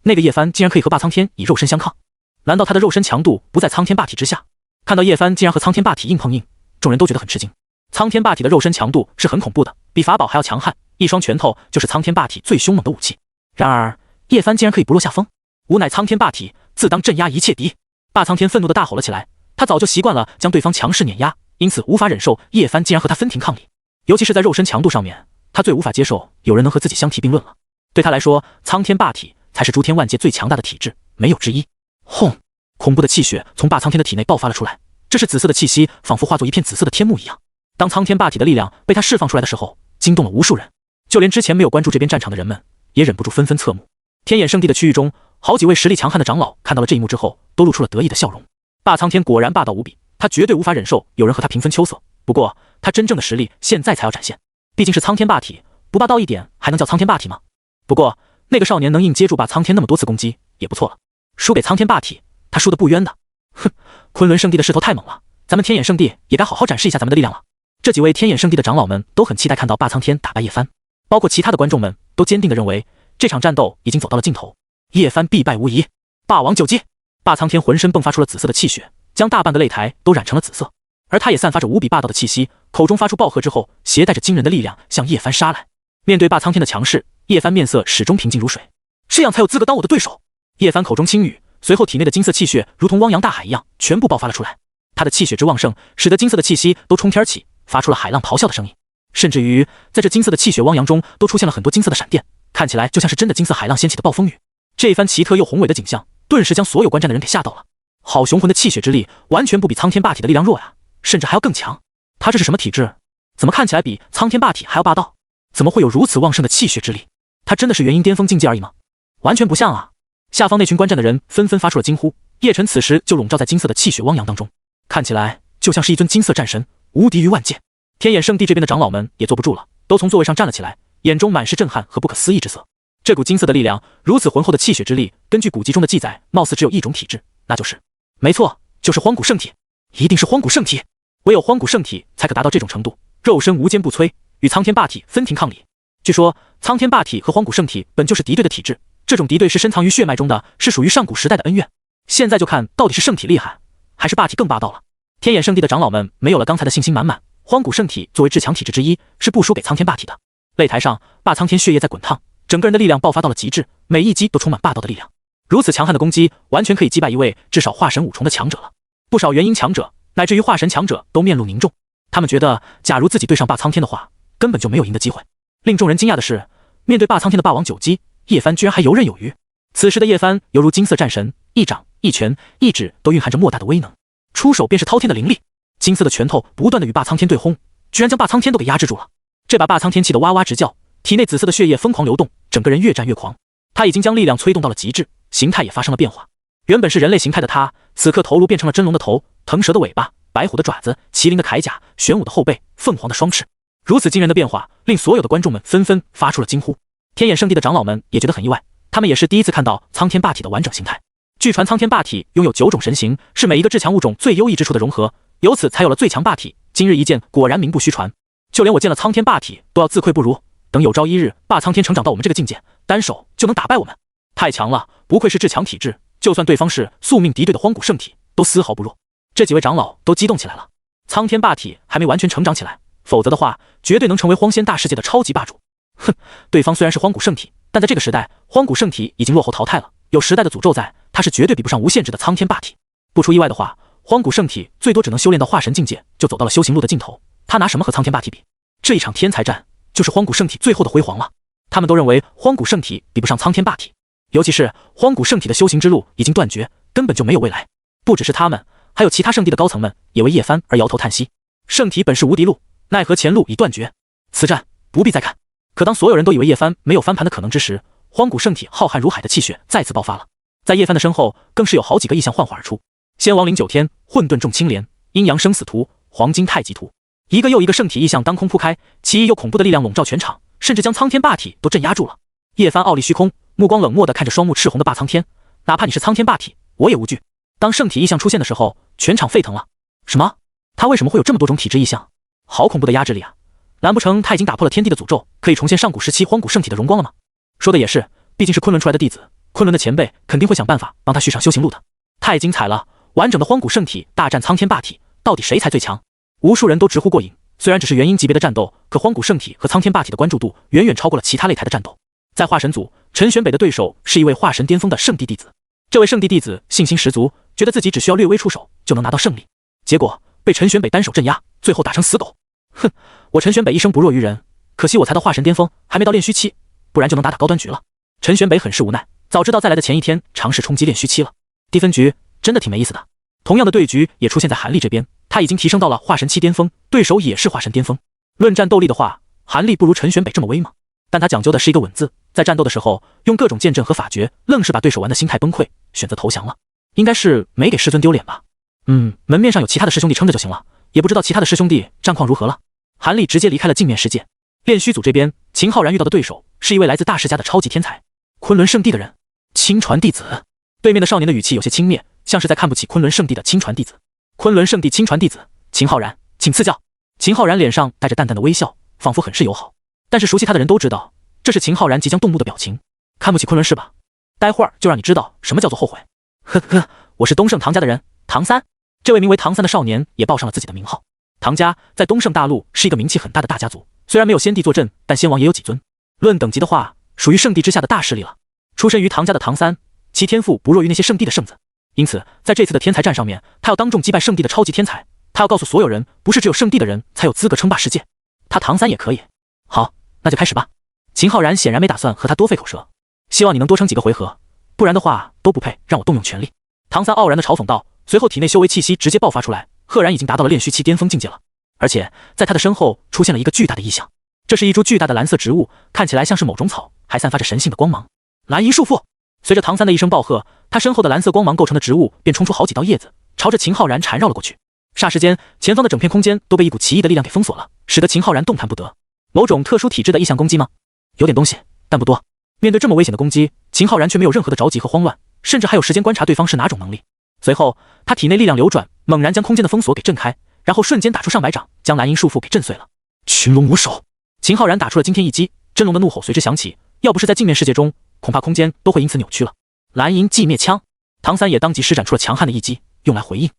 那个叶帆竟然可以和霸苍天以肉身相抗，难道他的肉身强度不在苍天霸体之下？看到叶帆竟然和苍天霸体硬碰硬，众人都觉得很吃惊。苍天霸体的肉身强度是很恐怖的，比法宝还要强悍，一双拳头就是苍天霸体最凶猛的武器。然而叶帆竟然可以不落下风，吾乃苍天霸体，自当镇压一切敌！霸苍天愤怒地大吼了起来。他早就习惯了将对方强势碾压，因此无法忍受叶帆竟然和他分庭抗礼。尤其是在肉身强度上面，他最无法接受有人能和自己相提并论了。对他来说，苍天霸体才是诸天万界最强大的体质，没有之一。轰！恐怖的气血从霸苍天的体内爆发了出来，这是紫色的气息，仿佛化作一片紫色的天幕一样。当苍天霸体的力量被他释放出来的时候，惊动了无数人，就连之前没有关注这边战场的人们也忍不住纷纷侧目。天眼圣地的区域中，好几位实力强悍的长老看到了这一幕之后，都露出了得意的笑容。霸苍天果然霸道无比，他绝对无法忍受有人和他平分秋色。不过他真正的实力现在才要展现，毕竟是苍天霸体，不霸道一点还能叫苍天霸体吗？不过那个少年能硬接住霸苍天那么多次攻击也不错了，输给苍天霸体，他输得不冤的。哼，昆仑圣地的势头太猛了，咱们天眼圣地也该好好展示一下咱们的力量了。这几位天眼圣地的长老们都很期待看到霸苍天打败叶帆，包括其他的观众们都坚定地认为这场战斗已经走到了尽头，叶帆必败无疑。霸王九击！霸苍天浑身迸发出了紫色的气血，将大半个擂台都染成了紫色，而他也散发着无比霸道的气息，口中发出暴喝之后，携带着惊人的力量向叶帆杀来。面对霸苍天的强势，叶帆面色始终平静如水，这样才有资格当我的对手。叶帆口中轻语，随后体内的金色气血如同汪洋大海一样全部爆发了出来。他的气血之旺盛，使得金色的气息都冲天起，发出了海浪咆哮的声音，甚至于在这金色的气血汪洋中都出现了很多金色的闪电，看起来就像是真的金色海浪掀起的暴风雨。这一番奇特又宏伟的景象顿时将所有观战的人给吓到了。好雄浑的气血之力完全不比苍天霸体的力量弱呀，甚至还要更强。他这是什么体质？怎么看起来比苍天霸体还要霸道？怎么会有如此旺盛的气血之力？他真的是元婴巅峰境界而已吗？完全不像啊！下方那群观战的人纷纷发出了惊呼。叶晨此时就笼罩在金色的气血汪洋当中，看起来就像是一尊金色战神，无敌于万界。天眼圣地这边的长老们也坐不住了，都从座位上站了起来，眼中满是震撼和不可思议之色。这股金色的力量，如此浑厚的气血之力，根据古籍中的记载，貌似只有一种体质，那就是……没错，就是荒古圣体，一定是荒古圣体。唯有荒古圣体才可达到这种程度，肉身无坚不摧，与苍天霸体分庭抗礼。据说苍天霸体和荒古圣体本就是敌对的体质，这种敌对是深藏于血脉中的，是属于上古时代的恩怨。现在就看到底是圣体厉害，还是霸体更霸道了。天眼圣地的长老们没有了刚才的信心满满，荒古圣体作为至强体质之一，是不输给苍天霸体的。擂台上，霸苍天血液在滚烫，整个人的力量爆发到了极致，每一击都充满霸道的力量。如此强悍的攻击，完全可以击败一位至少化神五重的强者了。不少元婴强者乃至于化神强者都面露凝重，他们觉得假如自己对上霸苍天的话，根本就没有赢的机会。令众人惊讶的是，面对霸苍天的霸王九击，叶帆居然还游刃有余。此时的叶帆犹如金色战神，一掌一拳一指都蕴含着莫大的威能，出手便是滔天的灵力。金色的拳头不断的与霸苍天对轰，居然将霸苍天都给压制住了。这把霸苍天气得哇哇直叫，体内紫色的血液疯狂流动，整个人越战越狂。他已经将力量催动到了极致，形态也发生了变化。原本是人类形态的他，此刻头颅变成了真龙的头，腾蛇的尾巴，白虎的爪子，麒麟的铠甲，玄武的后背，凤凰的双翅。如此惊人的变化，令所有的观众们纷纷发出了惊呼。天眼圣地的长老们也觉得很意外，他们也是第一次看到苍天霸体的完整形态。据传苍天霸体拥有9种神形，是每一个至强物种最优异之处的融合，由此才有了最强霸体。今日一见，果然名不虚传。就连我见了苍天霸体都要自愧不如，等有朝一日霸苍天成长到我们这个境界，单手就能打败我们。太强了，不愧是至强体质，就算对方是宿命敌对的荒古圣体，都丝毫不弱。这几位长老都激动起来了。苍天霸体还没完全成长起来，否则的话绝对能成为荒仙大世界的超级霸主。哼，对方虽然是荒古圣体，但在这个时代，荒古圣体已经落后淘汰了，有时代的诅咒在，他是绝对比不上无限制的苍天霸体。不出意外的话，荒古圣体最多只能修炼到化神境界，就走到了修行路的尽头，他拿什么和苍天霸体比？这一场天才战就是荒古圣体最后的辉煌了。他们都认为荒古圣体比不上苍天霸体，尤其是荒古圣体的修行之路已经断绝，根本就没有未来。不只是他们，还有其他圣地的高层们也为叶帆而摇头叹息。圣体本是无敌路，奈何前路已断绝，此战不必再看。可当所有人都以为叶帆没有翻盘的可能之时，荒古圣体浩瀚如海的气血再次爆发了。在叶帆的身后，更是有好几个异象幻化而出：仙王领九天、混沌众青莲、阴阳生死图、黄金太极图。一个又一个圣体异象当空铺开，奇异又恐怖的力量笼罩全场，甚至将苍天霸体都镇压住了。叶帆傲立虚空，目光冷漠地看着双目赤红的霸苍天，哪怕你是苍天霸体，我也无惧。当圣体意象出现的时候，全场沸腾了。什么？他为什么会有这么多种体质意象？好恐怖的压制力啊！难不成他已经打破了天地的诅咒，可以重现上古时期荒古圣体的荣光了吗？说的也是，毕竟是昆仑出来的弟子，昆仑的前辈肯定会想办法帮他续上修行路的。太精彩了！完整的荒古圣体大战苍天霸体，到底谁才最强？无数人都直呼过瘾。虽然只是元婴级别的战斗，可荒古圣体和苍天霸体的关注度远远超过了其他擂台的战斗。在化神组，陈玄北的对手是一位化神巅峰的圣地弟子。这位圣地弟子信心十足，觉得自己只需要略微出手就能拿到胜利，结果被陈玄北单手镇压，最后打成死狗。哼，我陈玄北一生不弱于人，可惜我才到化神巅峰，还没到炼虚期，不然就能打高端局了。陈玄北很是无奈，早知道再来的前一天尝试冲击炼虚期了。低分局真的挺没意思的。同样的对局也出现在韩立这边，他已经提升到了化神期巅峰，对手也是化神巅峰。论战斗力的话，韩立不如陈玄北这么威猛，但他讲究的是一个稳字，在战斗的时候用各种剑阵和法诀，愣是把对手玩的心态崩溃，选择投降了。应该是没给师尊丢脸吧？门面上有其他的师兄弟撑着就行了，也不知道其他的师兄弟战况如何了。韩立直接离开了镜面世界。炼虚组这边，秦浩然遇到的对手是一位来自大世家的超级天才，昆仑圣地的人，亲传弟子。对面的少年的语气有些轻蔑，像是在看不起昆仑圣地的亲传弟子。昆仑圣地亲传弟子秦浩然，请赐教。秦浩然脸上带着淡淡的微笑，仿佛很是友好。但是熟悉他的人都知道，这是秦浩然即将动怒的表情。看不起昆仑是吧？待会儿就让你知道什么叫做后悔。呵呵，我是东胜唐家的人，唐三。这位名为唐三的少年也报上了自己的名号。唐家在东胜大陆是一个名气很大的大家族，虽然没有先帝坐镇，但先王也有几尊。论等级的话，属于圣地之下的大势力了。出身于唐家的唐三，其天赋不弱于那些圣地的圣子，因此在这次的天才战上面，他要当众击败圣地的超级天才。他要告诉所有人，不是只有圣地的人才有资格称霸世界，他唐三也可以。好，那就开始吧。秦浩然显然没打算和他多费口舌，希望你能多撑几个回合，不然的话都不配让我动用全力。唐三傲然的嘲讽道，随后体内修为气息直接爆发出来，赫然已经达到了炼虚期巅峰境界了。而且在他的身后出现了一个巨大的异象，这是一株巨大的蓝色植物，看起来像是某种草，还散发着神性的光芒。蓝银束缚。随着唐三的一声暴喝，他身后的蓝色光芒构成的植物便冲出好几道叶子，朝着秦浩然缠绕了过去。霎时间，前方的整片空间都被一股奇异的力量给封锁了，使得秦浩然动弹不得。某种特殊体质的异象攻击吗？有点东西，但不多。面对这么危险的攻击，秦浩然却没有任何的着急和慌乱，甚至还有时间观察对方是哪种能力。随后，他体内力量流转，猛然将空间的封锁给震开，然后瞬间打出上百掌，将蓝银束缚给震碎了。群龙无首！秦浩然打出了惊天一击，真龙的怒吼随之响起，要不是在镜面世界中，恐怕空间都会因此扭曲了。蓝银寂灭枪，唐三也当即施展出了强悍的一击，用来回应。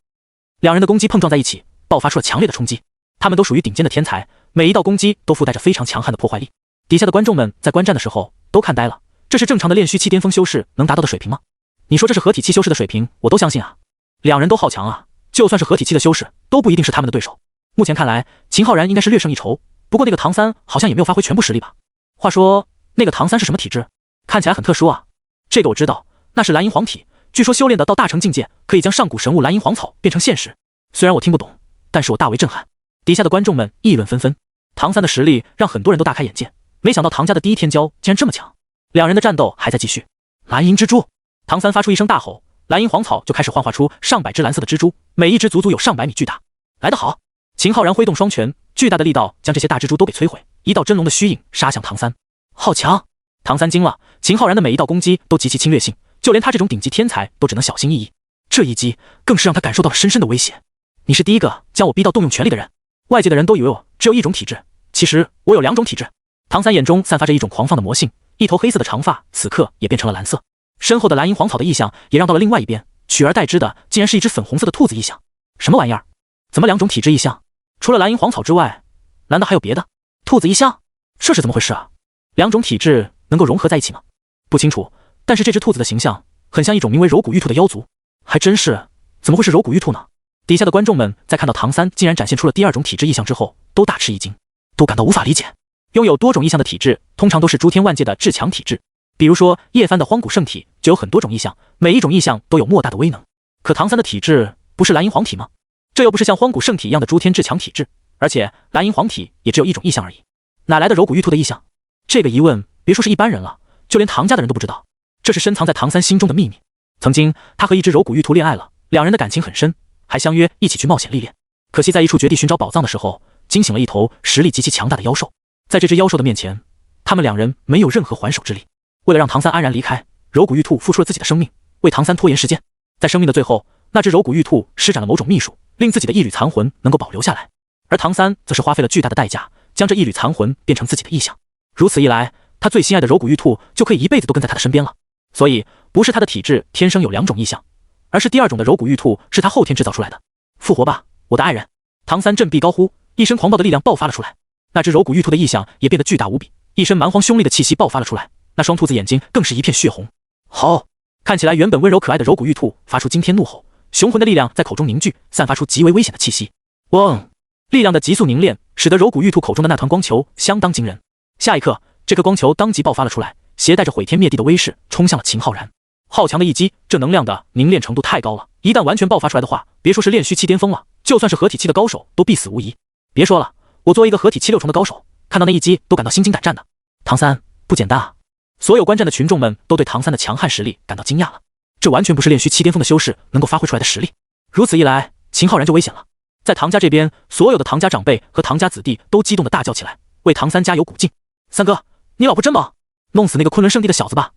两人的攻击碰撞在一起，爆发出了强烈的冲击。他们都属于顶尖的天才，每一道攻击都附带着非常强悍的破坏力。底下的观众们在观战的时候都看呆了，这是正常的炼虚期巅峰修士能达到的水平吗？你说这是合体期修士的水平，我都相信啊。两人都好强啊，就算是合体期的修士，都不一定是他们的对手。目前看来，秦浩然应该是略胜一筹，不过那个唐三好像也没有发挥全部实力吧？话说，那个唐三是什么体质？看起来很特殊啊。这个我知道，那是蓝银皇体，据说修炼的到大成境界，可以将上古神物蓝银皇草变成现实。虽然我听不懂，但是我大为震撼。底下的观众们议论纷纷，唐三的实力让很多人都大开眼界，没想到唐家的第一天骄竟然这么强。两人的战斗还在继续。蓝银蜘蛛，唐三发出一声大吼，蓝银皇草就开始幻化出上百只蓝色的蜘蛛，每一只足足有上百米巨大。来得好！秦浩然挥动双拳，巨大的力道将这些大蜘蛛都给摧毁，一道真龙的虚影杀向唐三。好强！唐三惊了，秦浩然的每一道攻击都极其侵略性，就连他这种顶级天才都只能小心翼翼。这一击更是让他感受到了深深的威胁。你是第一个将我逼到动用全力的人，外界的人都以为我只有一种体质，其实我有两种体质。唐三眼中散发着一种狂放的魔性，一头黑色的长发此刻也变成了蓝色，身后的蓝银黄草的异象也让到了另外一边，取而代之的竟然是一只粉红色的兔子异象。什么玩意儿？怎么两种体质异象？除了蓝银黄草之外，难道还有别的？兔子异象？这是怎么回事啊？两种体质能够融合在一起吗？不清楚，但是这只兔子的形象很像一种名为柔骨玉兔的妖族，还真是，怎么会是柔骨玉兔呢？底下的观众们在看到唐三竟然展现出了第二种体质异象之后，都大吃一惊，都感到无法理解。拥有多种异象的体质，通常都是诸天万界的至强体质。比如说叶帆的荒古圣体就有很多种异象，每一种异象都有莫大的威能。可唐三的体质不是蓝银黄体吗？这又不是像荒古圣体一样的诸天至强体质，而且蓝银黄体也只有一种异象而已，哪来的柔骨玉兔的异象？这个疑问别说是一般人了，就连唐家的人都不知道，这是深藏在唐三心中的秘密。曾经他和一只柔骨玉兔恋爱了，两人的感情很深，还相约一起去冒险历练。可惜在一处绝地寻找宝藏的时候，惊醒了一头实力极其强大的妖兽。在这只妖兽的面前，他们两人没有任何还手之力。为了让唐三安然离开，柔骨玉兔付出了自己的生命，为唐三拖延时间。在生命的最后，那只柔骨玉兔施展了某种秘术，令自己的一缕残魂能够保留下来，而唐三则是花费了巨大的代价，将这一缕残魂变成自己的意象。如此一来，他最心爱的柔骨玉兔就可以一辈子都跟在他的身边了。所以，不是他的体质天生有2种意象，而是第2种的柔骨玉兔是他后天制造出来的。复活吧，我的爱人！唐三振臂高呼，一身狂暴的力量爆发了出来。那只柔骨玉兔的意象也变得巨大无比，一身蛮荒凶厉的气息爆发了出来，那双兔子眼睛更是一片血红。吼！看起来原本温柔可爱的柔骨玉兔发出惊天怒吼，雄浑的力量在口中凝聚，散发出极为危险的气息。嗡！力量的急速凝练，使得柔骨玉兔口中的那团光球相当惊人。下一刻，这颗光球当即爆发了出来，携带着毁天灭地的威势冲向了秦昊然。好强的一击，这能量的凝练程度太高了，一旦完全爆发出来的话，别说是炼虚期巅峰了，就算是合体期的高手都必死无疑。别说了，我作为一个合体期6重的高手，看到那一击都感到心惊胆战的。唐三不简单啊！所有观战的群众们都对唐三的强悍实力感到惊讶了，这完全不是炼虚期巅峰的修士能够发挥出来的实力。如此一来，秦昊然就危险了。在唐家这边，所有的唐家长辈和唐家子弟都激动地大叫起来，为唐三加油鼓劲。三哥，你老婆真猛，弄死那个昆仑圣地的小子吧！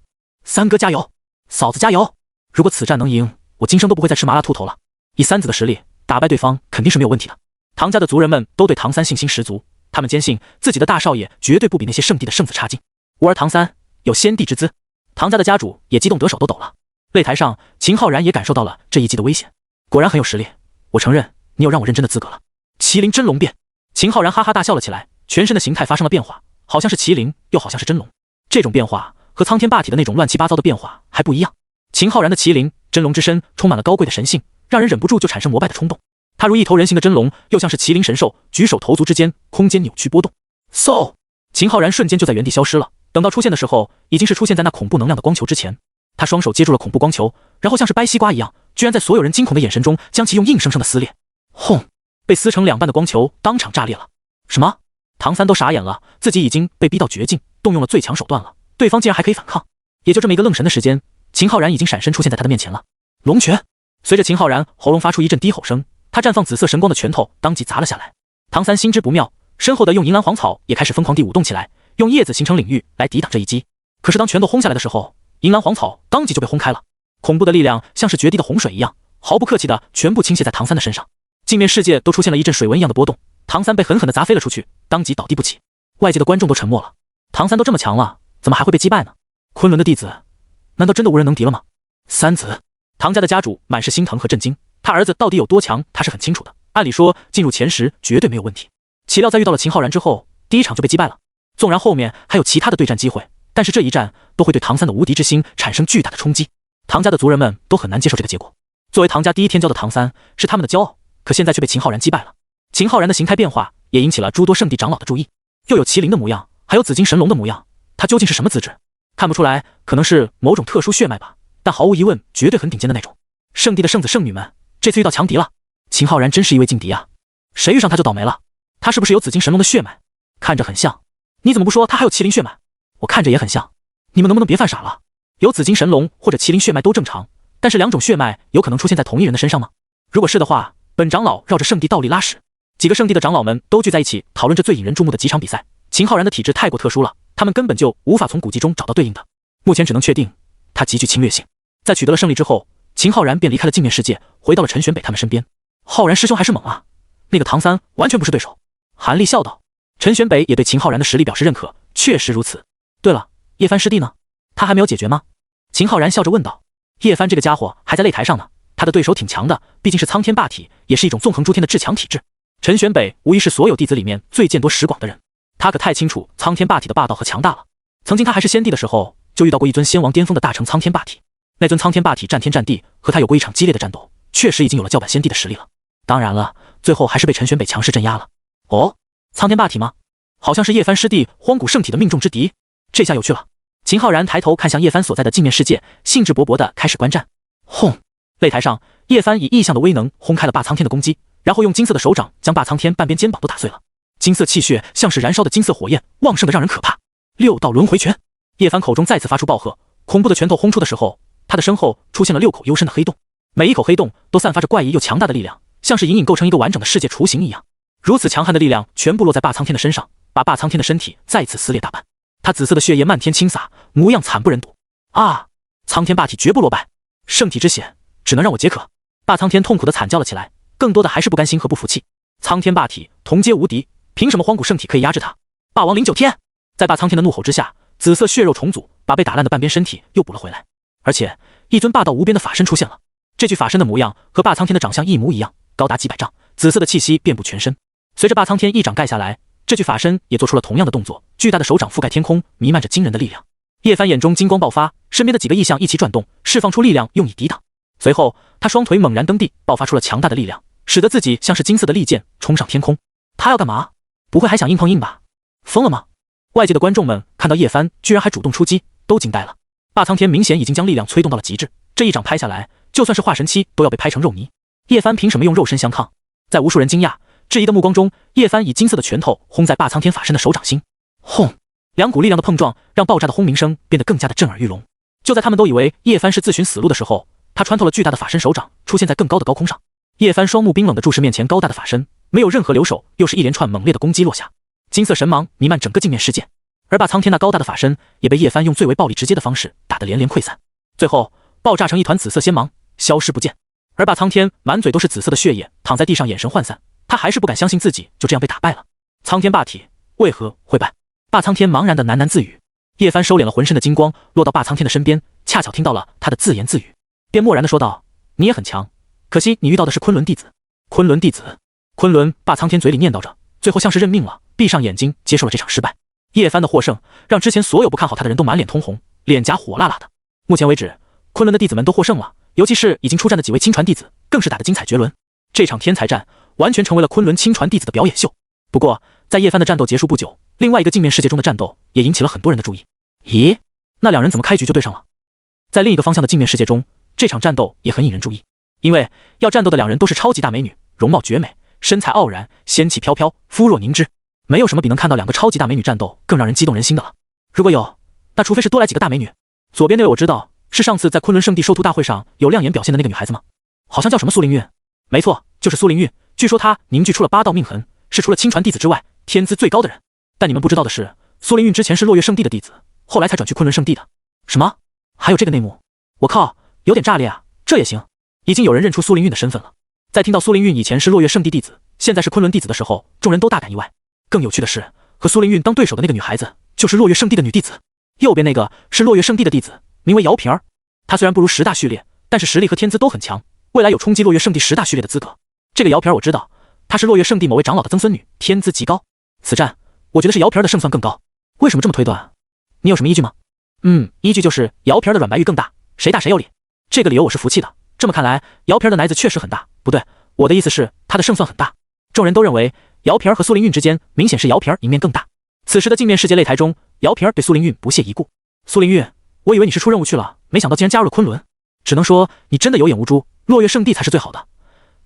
三哥加油，嫂子加油！如果此战能赢，我今生都不会再吃麻辣兔头了。以三子的实力打败对方肯定是没有问题的。唐家的族人们都对唐三信心十足，他们坚信自己的大少爷绝对不比那些圣地的圣子差劲。吾儿唐三有先帝之姿，唐家的家主也激动得手都抖了。擂台上，秦昊然也感受到了这一击的危险，果然很有实力。我承认，你有让我认真的资格了。麒麟真龙变，秦昊然哈哈大笑了起来，全身的形态发生了变化，好像是麒麟，又好像是真龙。这种变化和苍天霸体的那种乱七八糟的变化还不一样。秦昊然的麒麟真龙之身充满了高贵的神性，让人忍不住就产生膜拜的冲动。他如一头人形的真龙，又像是麒麟神兽，举手投足之间，空间扭曲波动。嗖！秦昊然瞬间就在原地消失了。等到出现的时候，已经是出现在那恐怖能量的光球之前。他双手接住了恐怖光球，然后像是掰西瓜一样，居然在所有人惊恐的眼神中，将其用硬生生的撕裂。轰！被撕成2半的光球当场炸裂了。什么？唐三都傻眼了，自己已经被逼到绝境，动用了最强手段了，对方竟然还可以反抗。也就这么一个愣神的时间，秦昊然已经闪身出现在他的面前了。龙拳！随着秦昊然喉咙发出一阵低吼声，他绽放紫色神光的拳头当即砸了下来。唐三心知不妙，身后的用银兰黄草也开始疯狂地舞动起来，用叶子形成领域来抵挡这一击。可是当拳头轰下来的时候，银兰黄草当即就被轰开了，恐怖的力量像是决堤的洪水一样，毫不客气的全部倾泻在唐三的身上。镜面世界都出现了一阵水纹一样的波动，唐三被狠狠地砸飞了出去，当即倒地不起。外界的观众都沉默了，唐三都这么强了，怎么还会被击败呢？昆仑的弟子，难道真的无人能敌了吗？三子，唐家的家主满是心疼和震惊，他儿子到底有多强，他是很清楚的。按理说进入前10绝对没有问题，岂料在遇到了秦昊然之后，第一场就被击败了。纵然后面还有其他的对战机会，但是这一战都会对唐三的无敌之心产生巨大的冲击。唐家的族人们都很难接受这个结果。作为唐家第一天骄的唐三是他们的骄傲，可现在却被秦昊然击败了。秦昊然的形态变化也引起了诸多圣地长老的注意，又有麒麟的模样，还有紫金神龙的模样，他究竟是什么资质？看不出来，可能是某种特殊血脉吧，但毫无疑问绝对很顶尖的那种。圣地的圣子圣女们这次遇到强敌了，秦昊然真是一位劲敌啊！谁遇上他就倒霉了。他是不是有紫金神龙的血脉？看着很像。你怎么不说他还有麒麟血脉？我看着也很像。你们能不能别犯傻了？有紫金神龙或者麒麟血脉都正常，但是2种血脉有可能出现在同一人的身上吗？如果是的话，本长老绕着圣地倒立拉屎。几个圣地的长老们都聚在一起讨论这最引人注目的几场比赛。秦昊然的体质太过特殊了，他们根本就无法从古籍中找到对应的，目前只能确定他极具侵略性。在取得了胜利之后，秦昊然便离开了镜面世界，回到了陈玄北他们身边。昊然师兄还是猛啊，那个唐三完全不是对手。韩立笑道。陈玄北也对秦昊然的实力表示认可，确实如此。对了，叶帆师弟呢？他还没有解决吗？秦昊然笑着问道。叶帆这个家伙还在擂台上呢，他的对手挺强的，毕竟是苍天霸体，也是一种纵横诸天的至强体质。陈玄北无疑是所有弟子里面最见多识广的人，他可太清楚苍天霸体的霸道和强大了。曾经他还是先帝的时候，就遇到过一尊仙王巅峰的大成苍天霸体，那尊苍天霸体战天战地，和他有过一场激烈的战斗，确实已经有了叫板先帝的实力了。当然了，最后还是被陈玄北强势镇压了。哦，苍天霸体吗？好像是叶帆师弟荒古圣体的命中之敌，这下有趣了。秦昊然抬头看向叶帆所在的镜面世界，兴致勃勃地开始观战。轰！擂台上，叶帆以异象的威能轰开了霸苍天的攻击，然后用金色的手掌将霸苍天半边肩膀都打碎了。金色气血像是燃烧的金色火焰，旺盛的让人可怕。6道轮回拳！叶帆口中再次发出暴喝，恐怖的拳头轰出的时候，他的身后出现了6口幽深的黑洞，每一口黑洞都散发着怪异又强大的力量，像是隐隐构成一个完整的世界雏形一样。如此强悍的力量全部落在霸苍天的身上，把霸苍天的身体再次撕裂大半。他紫色的血液漫天倾洒，模样惨不忍睹。啊！苍天霸体绝不落败。圣体之血只能让我解渴。霸苍天痛苦的惨叫了起来，更多的还是不甘心和不服气。苍天霸体同阶无敌，凭什么荒古圣体可以压制他？霸王凌九天！在霸苍天的怒吼之下，紫色血肉重组，把被打烂的半边身体又补了回来。而且一尊霸道无边的法身出现了，这具法身的模样和霸苍天的长相一模一样，高达几百丈，紫色的气息遍布全身。随着霸苍天一掌盖下来，这具法身也做出了同样的动作，巨大的手掌覆盖天空，弥漫着惊人的力量。叶帆眼中金光爆发，身边的几个异象一起转动，释放出力量用以抵挡。随后他双腿猛然蹬地，爆发出了强大的力量，使得自己像是金色的利剑冲上天空。他要干嘛？不会还想硬碰硬吧？疯了吗？外界的观众们看到叶帆居然还主动出击，都惊呆了。霸苍天明显已经将力量催动到了极致，这一掌拍下来，就算是化神期都要被拍成肉泥。叶帆凭什么用肉身相抗？在无数人惊讶质疑的目光中，叶帆以金色的拳头轰在霸苍天法身的手掌心。轰！两股力量的碰撞让爆炸的轰鸣声变得更加的震耳欲聋。就在他们都以为叶帆是自寻死路的时候，他穿透了巨大的法身手掌，出现在更高的高空上。叶帆双目冰冷地注视面前高大的法身，没有任何留手，又是一连串猛烈的攻击落下，金色神芒弥漫整个镜面世界。而霸苍天那高大的法身也被叶帆用最为暴力直接的方式打得连连溃散，最后爆炸成一团紫色仙芒，消失不见。而霸苍天满嘴都是紫色的血液，躺在地上眼神涣散，他还是不敢相信自己就这样被打败了。苍天霸体为何会败？霸苍天茫然的喃喃自语。叶帆收敛了浑身的金光，落到霸苍天的身边，恰巧听到了他的自言自语，便默然的说道：你也很强，可惜你遇到的是昆仑弟子。昆仑弟子？昆仑？霸苍天嘴里念叨着，最后像是认命了，闭上眼睛接受了这场失败。叶帆的获胜让之前所有不看好他的人都满脸通红，脸颊火辣辣的。目前为止，昆仑的弟子们都获胜了，尤其是已经出战的几位亲传弟子，更是打得精彩绝伦。这场天才战完全成为了昆仑亲传弟子的表演秀。不过，在叶帆的战斗结束不久，另外一个镜面世界中的战斗也引起了很多人的注意。咦，那两人怎么开局就对上了？在另一个方向的镜面世界中，这场战斗也很引人注意，因为要战斗的两人都是超级大美女，容貌绝美，身材傲然，仙气飘飘，肤若凝脂。没有什么比能看到两个超级大美女战斗更让人激动人心的了。如果有，那除非是多来几个大美女。左边那位我知道，是上次在昆仑圣地收徒大会上有亮眼表现的那个女孩子吗？好像叫什么苏灵韵。没错，就是苏灵韵。据说她凝聚出了8道命痕，是除了亲传弟子之外天资最高的人。但你们不知道的是，苏灵韵之前是落月圣地的弟子，后来才转去昆仑圣地的。什么？还有这个内幕？我靠，有点炸裂啊！这也行？已经有人认出苏灵韵的身份了。在听到苏灵韵以前是落月圣地弟子，现在是昆仑弟子的时候，众人都大感意外。更有趣的是，和苏灵韵当对手的那个女孩子就是落月圣地的女弟子。右边那个是落月圣地的弟子，名为姚萍儿。她虽然不如10大序列，但是实力和天资都很强，未来有冲击落月圣地10大序列的资格。这个姚萍儿我知道，她是落月圣地某位长老的曾孙女，天资极高。此战我觉得是姚萍儿的胜算更高。为什么这么推断？你有什么依据吗？依据就是姚萍儿的软白玉更大，谁大谁有理。这个理由我是服气的。这么看来，姚萍儿的奶子确实很大。不对，我的意思是她的胜算很大。众人都认为姚萍儿和苏灵韵之间明显是姚萍儿赢面更大。此时的镜面世界擂台中，姚萍儿对苏灵韵不屑一顾。苏灵韵，我以为你是出任务去了，没想到竟然加入了昆仑。只能说你真的有眼无珠，落月圣地才是最好的，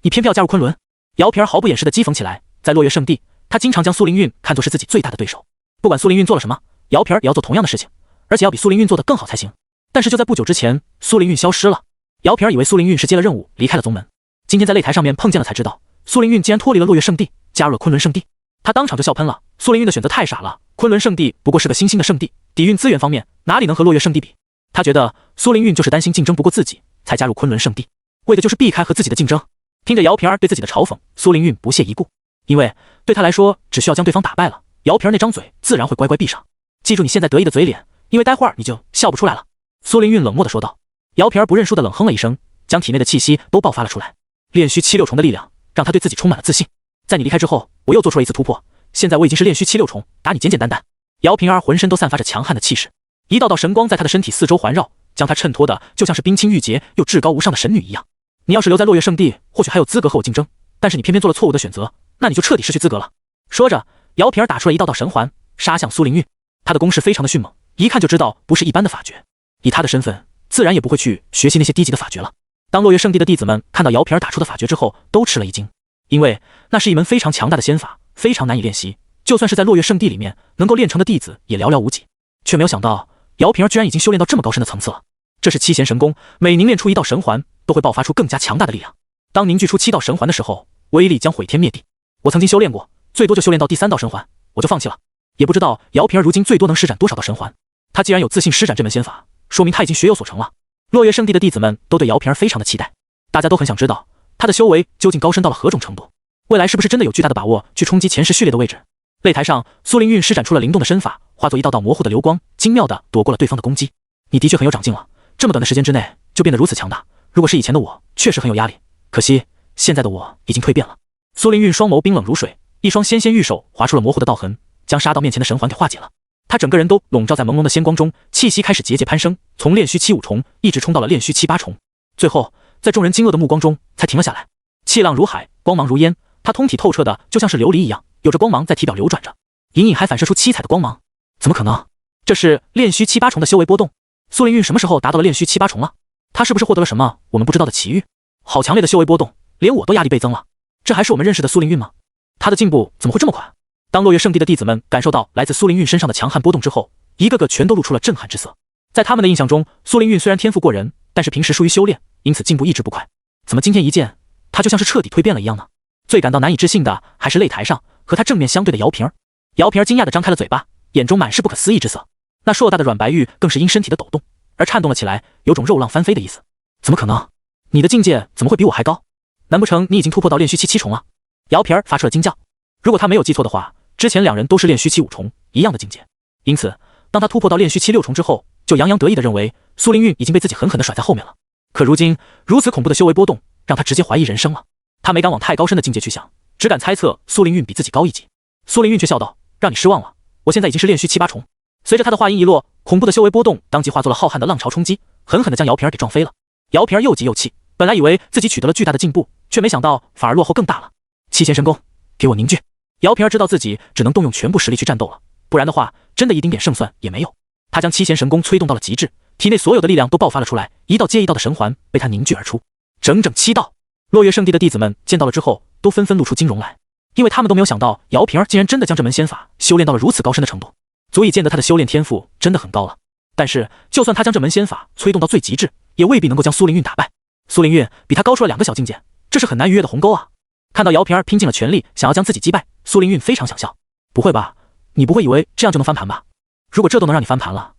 你偏偏要加入昆仑。姚萍儿毫不掩饰的讥讽起来。在落月圣地，他经常将苏灵韵看作是自己最大的对手。不管苏灵韵做了什么，姚萍儿也要做同样的事情，而且要比苏灵韵做得更好才行。但是就在不久之前，苏灵韵消失了。姚萍儿以为苏灵韵是接了任务离开了宗门，今天在擂台上面碰见了才知道，苏灵韵竟然脱离了落月圣地，加入了昆仑圣地。他当场就笑喷了。苏灵韵的选择太傻了，昆仑圣地不过是个新兴的圣地，底蕴资源方面哪里能和落月圣地比？他觉得苏灵韵就是担心竞争不过自己才加入昆仑圣地，为的就是避开和自己的竞争。听着姚萍儿对自己的嘲讽，苏灵韵不屑一顾，因为对他来说，只需要将对方打败了，姚萍儿那张嘴自然会乖乖闭上。记住你现在得意的嘴脸，因为待会儿你就笑不出来了。苏灵韵冷漠地说道。姚萍儿不认输的冷哼了一声，将体内的气息都爆发了出来。炼虚七六重的力量让他对自己充满了自信。在你离开之后，我又做出了一次突破，现在我已经是炼虚七六重，打你简简单单。姚萍儿浑身都散发着强悍的气势，一道道神光在她的身体四周环绕，将她衬托的就像是冰清玉洁又至高无上的神女一样。你要是留在落月圣地，或许还有资格和我竞争，但是你偏偏做了错误的选择，那你就彻底失去资格了。说着，姚萍儿打出了一道道神环，杀向苏灵韵。她的攻势非常的迅猛，一看就知道不是一般的法诀。以她的身份，自然也不会去学习那些低级的法诀了。当落月圣地的弟子们看到姚萍儿打出的法诀之后，都吃了一惊，因为那是一门非常强大的仙法，非常难以练习，就算是在落月圣地里面能够练成的弟子也寥寥无几。却没有想到姚萍儿居然已经修炼到这么高深的层次了。这是七弦神功，每凝练出一道神环都会爆发出更加强大的力量。当凝聚出7道神环的时候，威力将毁天灭地。我曾经修炼过，最多就修炼到第3道神环，我就放弃了。也不知道姚萍儿如今最多能施展多少道神环。她既然有自信施展这门仙法，说明她已经学有所成了。落月圣地的弟子们都对姚平儿非常的期待，大家都很想知道他的修为究竟高深到了何种程度，未来是不是真的有巨大的把握去冲击前世序列的位置。擂台上，苏凌韵施展出了灵动的身法，化作一道道模糊的流光，精妙的躲过了对方的攻击。你的确很有长进了，这么短的时间之内就变得如此强大。如果是以前的我，确实很有压力，可惜现在的我已经蜕变了。苏凌韵双眸冰冷如水，一双纤纤玉手划出了模糊的道痕，将杀到面前的神环给化解了。他整个人都笼罩在朦胧的仙光中，气息开始节节攀升，从炼虚七五重一直冲到了炼虚七八重，最后在众人惊愕的目光中才停了下来。气浪如海，光芒如烟，他通体透彻的就像是琉璃一样，有着光芒在体表流转着，隐隐还反射出七彩的光芒。怎么可能？这是炼虚七八重的修为波动。苏凌韵什么时候达到了炼虚七八重了？他是不是获得了什么我们不知道的奇遇？好强烈的修为波动，连我都压力倍增了。这还是我们认识的苏凌韵吗？他的进步怎么会这么快？当落月圣地的弟子们感受到来自苏凌韵身上的强悍波动之后，一个个全都露出了震撼之色。在他们的印象中，苏凌韵虽然天赋过人，但是平时疏于修炼，因此进步一直不快。怎么今天一见，他就像是彻底蜕变了一样呢？最感到难以置信的还是擂台上和他正面相对的姚平儿。姚平儿惊讶地张开了嘴巴，眼中满是不可思议之色。那硕大的软白玉更是因身体的抖动而颤动了起来，有种肉浪翻飞的意思。怎么可能？你的境界怎么会比我还高？难不成你已经突破到炼虚七七重了？姚平儿发出了惊叫。如果他没有记错的话，之前两人都是炼虚七五重一样的境界，因此当他突破到炼虚七六重之后，就洋洋得意地认为苏凌韵已经被自己狠狠地甩在后面了。可如今如此恐怖的修为波动，让他直接怀疑人生了。他没敢往太高深的境界去想，只敢猜测苏凌韵比自己高一级。苏凌韵却笑道：“让你失望了，我现在已经是炼虚七八重。”随着他的话音一落，恐怖的修为波动当即化作了浩瀚的浪潮冲击，狠狠地将姚平儿给撞飞了。姚平儿又急又气，本来以为自己取得了巨大的进步，却没想到反而落后更大了。七弦神功，给我凝聚！姚平儿知道自己只能动用全部实力去战斗了，不然的话，真的一丁点胜算也没有。他将七弦神功催动到了极致，体内所有的力量都爆发了出来，一道接一道的神环被他凝聚而出，整整7道。落月圣地的弟子们见到了之后，都纷纷露出惊容来，因为他们都没有想到姚平儿竟然真的将这门仙法修炼到了如此高深的程度，足以见得他的修炼天赋真的很高了。但是就算他将这门仙法催动到最极致，也未必能够将苏凌韵打败。苏凌韵比他高出了2个小境界，这是很难逾越的鸿沟啊！看到姚平儿拼尽了全力想要将自己击败，苏凌韵非常想笑。不会吧，你不会以为这样就能翻盘吧？如果这都能让你翻盘了，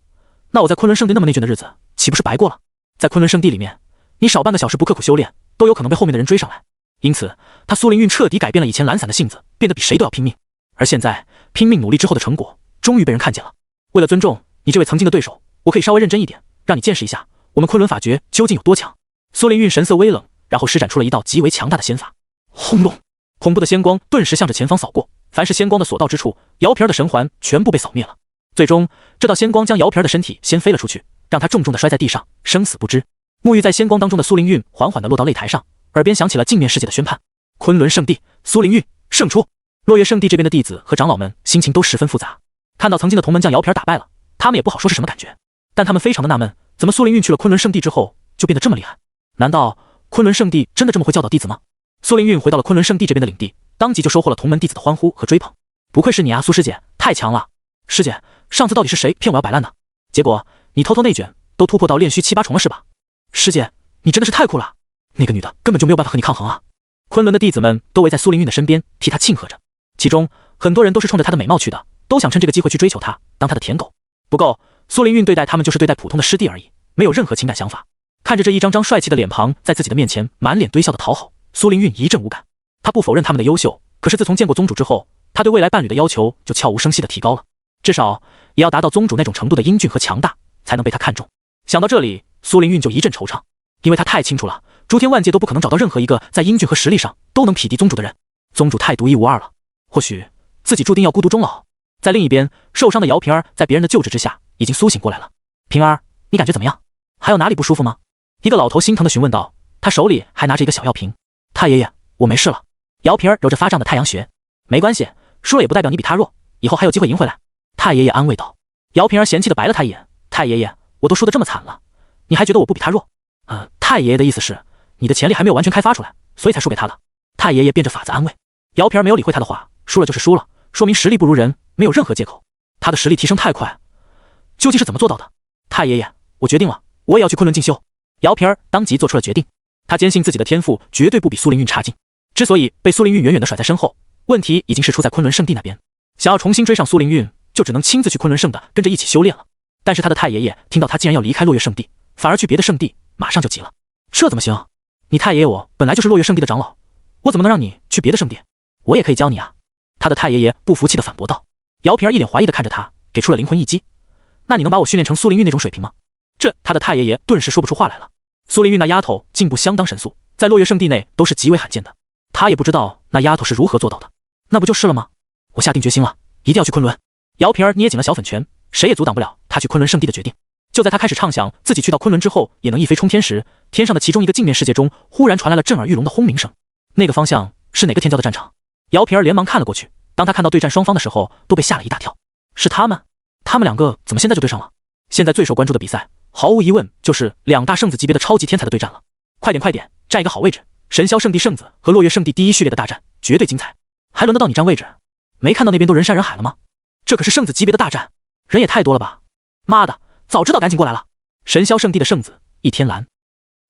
那我在昆仑圣地那么内卷的日子岂不是白过了？在昆仑圣地里面，你少半个小时不刻苦修炼，都有可能被后面的人追上来。因此他苏凌韵彻底改变了以前懒散的性子，变得比谁都要拼命。而现在拼命努力之后的成果终于被人看见了。为了尊重你这位曾经的对手，我可以稍微认真一点，让你见识一下我们昆仑法诀究竟有多强。苏凌韵神色微冷，然后施展出了一道极为强大的仙法。轰隆！恐怖的仙光顿时向着前方扫过，凡是仙光的所到之处，姚平儿的神环全部被扫灭了。最终这道仙光将姚平儿的身体掀飞了出去，让他重重地摔在地上，生死不知。沐浴在仙光当中的苏凌韵缓缓地落到擂台上，耳边响起了镜面世界的宣判：昆仑圣地苏凌韵胜出。落月圣地这边的弟子和长老们心情都十分复杂，看到曾经的同门将姚平儿打败了，他们也不好说是什么感觉，但他们非常的纳闷，怎么苏凌韵去了昆仑圣地之后就变得这么厉害？难道昆仑圣地真的这么会教导弟子吗？苏凌韵回到了昆仑圣地这边的领地，当即就收获了同门弟子的欢呼和追捧。不愧是你啊，苏师姐，太强了！师姐，上次到底是谁骗我要摆烂的？结果你偷偷内卷，都突破到炼虚7、8重了是吧？师姐，你真的是太酷了！那个女的根本就没有办法和你抗衡啊！昆仑的弟子们都围在苏凌韵的身边，替她庆贺着。其中很多人都是冲着她的美貌去的，都想趁这个机会去追求她，当她的舔狗。不够，苏凌韵对待他们就是对待普通的师弟而已，没有任何情感想法。看着这一张张帅气的脸庞在自己的面前满脸堆笑的讨好，苏凌韵一阵无感。她不否认他们的优秀，可是自从见过宗主之后，她对未来伴侣的要求就悄无声息的提高了，至少也要达到宗主那种程度的英俊和强大，才能被他看中。想到这里，苏凌韵就一阵惆怅，因为她太清楚了，诸天万界都不可能找到任何一个在英俊和实力上都能匹敌宗主的人。宗主太独一无二了，或许自己注定要孤独终老。在另一边，受伤的姚平儿在别人的救治之下已经苏醒过来了。平儿，你感觉怎么样？还有哪里不舒服吗？一个老头心疼地询问道，他手里还拿着一个小药瓶。太爷爷，我没事了。姚平儿揉着发胀的太阳穴，没关系，输了也不代表你比他弱，以后还有机会赢回来。太爷爷安慰道。姚平儿嫌弃地白了他一眼，太爷爷，我都输得这么惨了，你还觉得我不比他弱？太爷爷的意思是，你的潜力还没有完全开发出来，所以才输给他的。太爷爷变着法子安慰。姚平儿没有理会他的话，输了就是输了，说明实力不如人，没有任何借口。他的实力提升太快，究竟是怎么做到的？太爷爷，我决定了，我也要去昆仑进修。姚平儿当即做出了决定，他坚信自己的天赋绝对不比苏凌韵差劲。之所以被苏凌韵远远地甩在身后，问题已经是出在昆仑圣地那边。想要重新追上苏凌韵，就只能亲自去昆仑圣的跟着一起修炼了。但是他的太爷爷听到他竟然要离开落月圣地，反而去别的圣地，马上就急了。这怎么行？你太爷爷我本来就是落月圣地的长老，我怎么能让你去别的圣地？我也可以教你啊。他的太爷爷不服气地反驳道。姚平儿一脸怀疑地看着他，给出了灵魂一击。那你能把我训练成苏灵玉那种水平吗？他的太爷爷顿时说不出话来了。苏灵玉那丫头进步相当神速，在落月圣地内都是极为罕见的。他也不知道那丫头是如何做到的。那不就是了吗？我下定决心了，一定要去昆仑。姚平儿捏紧了小粉拳，谁也阻挡不了他去昆仑圣地的决定。就在他开始畅想自己去到昆仑之后也能一飞冲天时，天上的其中一个镜面世界中忽然传来了震耳欲聋的轰鸣声。那个方向是哪个天骄的战场？姚平儿连忙看了过去，当他看到对战双方的时候，都被吓了一大跳。是他们两个怎么现在就对上了？现在最受关注的比赛，毫无疑问就是两大圣子级别的超级天才的对战了。快点，占一个好位置！神霄圣地圣子和落月圣地第一序列的大战绝对精彩，还轮得到你占位置？没看到那边都人山人海了吗？这可是圣子级别的大战，人也太多了吧！妈的，早知道赶紧过来了。神霄圣地的圣子倚天蓝，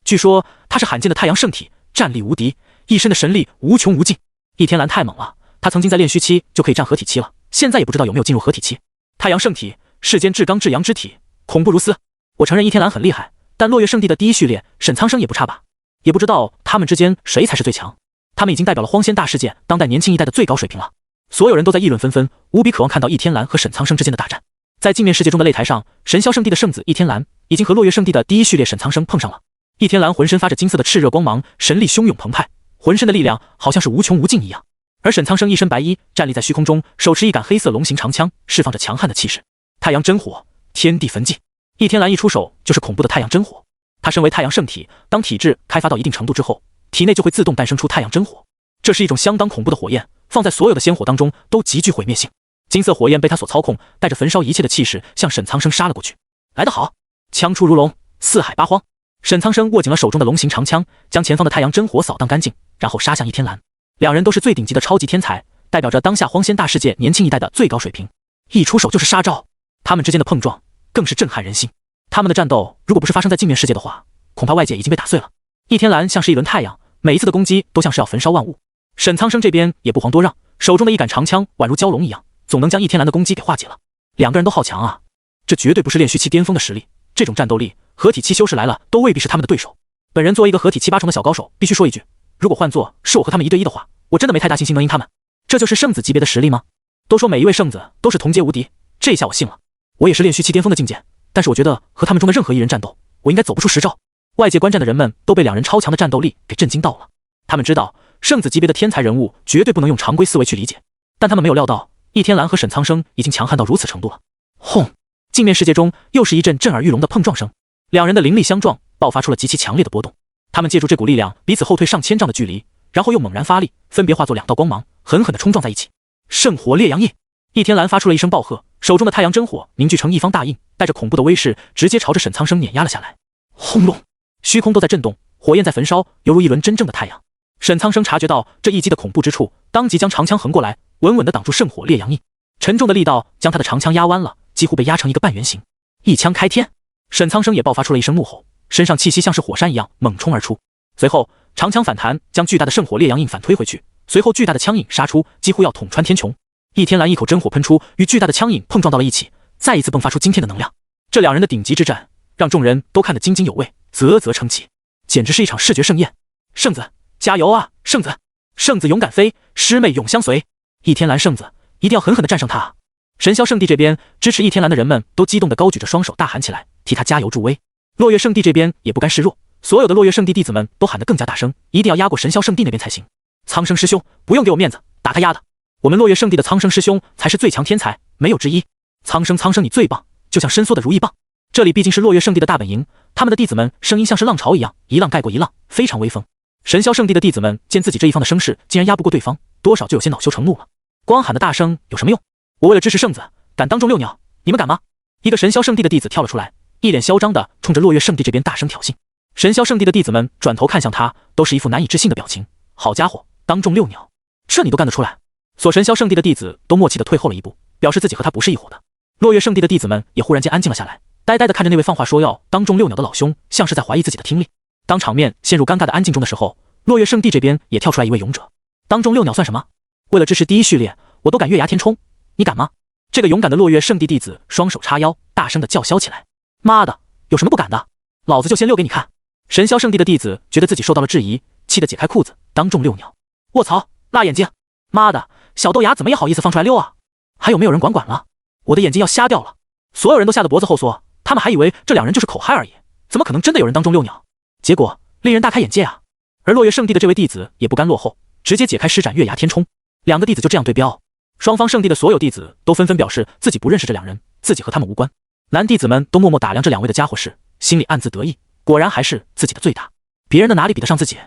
据说他是罕见的太阳圣体，战力无敌，一身的神力无穷无尽。倚天蓝太猛了，他曾经在炼虚期就可以战合体期了，现在也不知道有没有进入合体期。太阳圣体，世间至刚至阳之体，恐怖如斯。我承认倚天蓝很厉害，但落月圣地的第一序列沈苍生也不差吧？也不知道他们之间谁才是最强。他们已经代表了荒仙大世界当代年轻一代的最高水平了。所有人都在议论纷纷，无比渴望看到倚天蓝和沈苍生之间的大战。在镜面世界中的擂台上，神霄圣地的圣子倚天蓝已经和落月圣地的第一序列沈苍生碰上了。倚天蓝浑身发着金色的炽热光芒，神力汹涌澎湃，浑身的力量好像是无穷无尽一样。而沈苍生一身白衣，站立在虚空中，手持一杆黑色龙形长枪，释放着强悍的气势。太阳真火，天地焚寂。倚天蓝一出手就是恐怖的太阳真火。他身为太阳圣体，当体质开发到一定程度之后，体内就会自动诞生出太阳真火。这是一种相当恐怖的火焰，放在所有的仙火当中都极具毁灭性。金色火焰被他所操控，带着焚烧一切的气势向沈苍生杀了过去。来得好，枪出如龙，四海八荒。沈苍生握紧了手中的龙形长枪，将前方的太阳真火扫荡干净，然后杀向倚天蓝。两人都是最顶级的超级天才，代表着当下荒仙大世界年轻一代的最高水平，一出手就是杀招。他们之间的碰撞更是震撼人心。他们的战斗如果不是发生在镜面世界的话，恐怕外界已经被打碎了。倚天蓝像是一轮太阳，每一次的攻击都像是要焚烧万物。沈苍生这边也不遑多让，手中的一杆长枪宛如蛟龙一样，总能将倚天蓝的攻击给化解了。两个人都好强啊，这绝对不是炼虚期巅峰的实力，这种战斗力，合体期修士来了都未必是他们的对手。本人作为一个合体七八重的小高手，必须说一句，如果换作是我和他们一对一的话，我真的没太大信心能赢他们。这就是圣子级别的实力吗？都说每一位圣子都是同阶无敌，这一下我信了。我也是炼虚期巅峰的境界，但是我觉得和他们中的任何一人战斗，我应该走不出10招。外界观战的人们都被两人超强的战斗力给震惊到了。他们知道圣子级别的天才人物绝对不能用常规思维去理解，但他们没有料到倚天蓝和沈苍生已经强悍到如此程度了。轰！镜面世界中又是一阵震耳欲聋的碰撞声，两人的灵力相撞，爆发出了极其强烈的波动。他们借助这股力量彼此后退上千丈的距离，然后又猛然发力，分别化作两道光芒，狠狠地冲撞在一起。圣火烈阳印！倚天蓝发出了一声暴喝，手中的太阳真火凝聚成一方大印，带着恐怖的威势，直接朝着沈苍生碾压了下来。轰隆！虚空都在震动，火焰在焚烧，犹如一轮真正的太阳。沈苍生察觉到这一击的恐怖之处，当即将长枪横过来，稳稳地挡住圣火烈阳印。沉重的力道将他的长枪压弯了，几乎被压成一个半圆形。一枪开天！沈苍生也爆发出了一声怒吼，身上气息像是火山一样猛冲而出。随后长枪反弹，将巨大的圣火烈阳印反推回去，随后巨大的枪影杀出，几乎要捅穿天穹。倚天蓝一口真火喷出，与巨大的枪影碰撞到了一起，再一次迸发出惊天的能量。这两人的顶级之战让众人都看得津津有味，啧啧称奇，简直是一场视觉盛宴。圣子加油啊，圣子！圣子勇敢飞，师妹永相随。倚天蓝圣子一定要狠狠地战胜他啊！神霄圣地这边支持倚天蓝的人们都激动地高举着双手大喊起来，替他加油助威。落月圣地这边也不甘示弱，所有的落月圣地弟子们都喊得更加大声，一定要压过神霄圣地那边才行。苍生师兄不用给我面子，打他丫的！我们落月圣地的苍生师兄才是最强天才，没有之一。苍生你最棒，就像伸缩的如意棒。这里毕竟是落月圣地的大本营，他们的弟子们声音像是浪潮一样，一浪盖过一浪，非常威风。神霄圣地的弟子们见自己这一方的声势竟然压不过对方，多少就有些恼羞成怒了。光喊的大声有什么用？我为了支持圣子，敢当众遛鸟，你们敢吗？一个神霄圣地的弟子跳了出来，一脸嚣张的冲着落月圣地这边大声挑衅。神霄圣地的弟子们转头看向他，都是一副难以置信的表情。好家伙，当众遛鸟，这你都干得出来？所神霄圣地的弟子都默契的退后了一步，表示自己和他不是一伙的。落月圣地的弟子们也忽然间安静了下来，呆呆的看着那位放话说要当众遛鸟的老兄，像是在怀疑自己的听力。当场面陷入尴尬的安静中的时候，落月圣地这边也跳出来一位勇者。当众遛鸟算什么？为了支持第一序列，我都敢月牙天冲，你敢吗？这个勇敢的落月圣地弟子双手叉腰，大声的叫嚣起来。妈的，有什么不敢的？老子就先溜给你看。神霄圣地的弟子觉得自己受到了质疑，气得解开裤子，当众遛鸟。卧槽，辣眼睛！妈的，小豆芽怎么也好意思放出来溜啊？还有没有人管了？我的眼睛要瞎掉了！所有人都吓得脖子后缩，他们还以为这两人就是口嗨而已，怎么可能真的有人当众遛鸟？结果令人大开眼界啊！而落月圣地的这位弟子也不甘落后，直接解开施展月牙天冲，两个弟子就这样对标。双方圣地的所有弟子都纷纷表示自己不认识这两人，自己和他们无关。男弟子们都默默打量这两位的家伙事，心里暗自得意，果然还是自己的最大，别人的哪里比得上自己？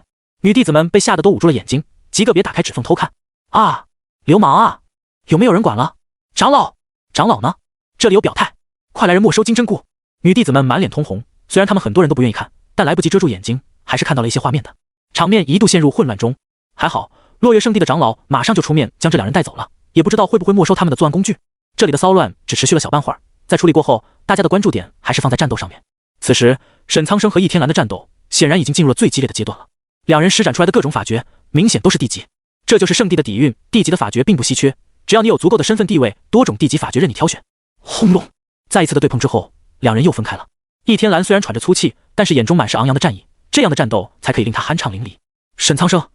女弟子们被吓得都捂住了眼睛，极个别打开指缝偷看。啊，流氓啊！有没有人管了？长老，长老呢？这里有表态，快来人没收金针菇！女弟子们满脸通红，虽然他们很多人都不愿意看，但来不及遮住眼睛，还是看到了一些画面的。场面一度陷入混乱中。还好，落月圣地的长老马上就出面将这两人带走了，也不知道会不会没收他们的作案工具。这里的骚乱只持续了小半会儿，在处理过后，大家的关注点还是放在战斗上面。此时，沈苍生和易天蓝的战斗显然已经进入了最激烈的阶段了。两人施展出来的各种法诀，明显都是地级，这就是圣地的底蕴。地级的法诀并不稀缺，只要你有足够的身份地位，多种地级法诀任你挑选。轰隆！再一次的对碰之后，两人又分开了。易天蓝虽然喘着粗气，但是眼中满是昂扬的战意，这样的战斗才可以令他酣畅淋漓。沈苍生，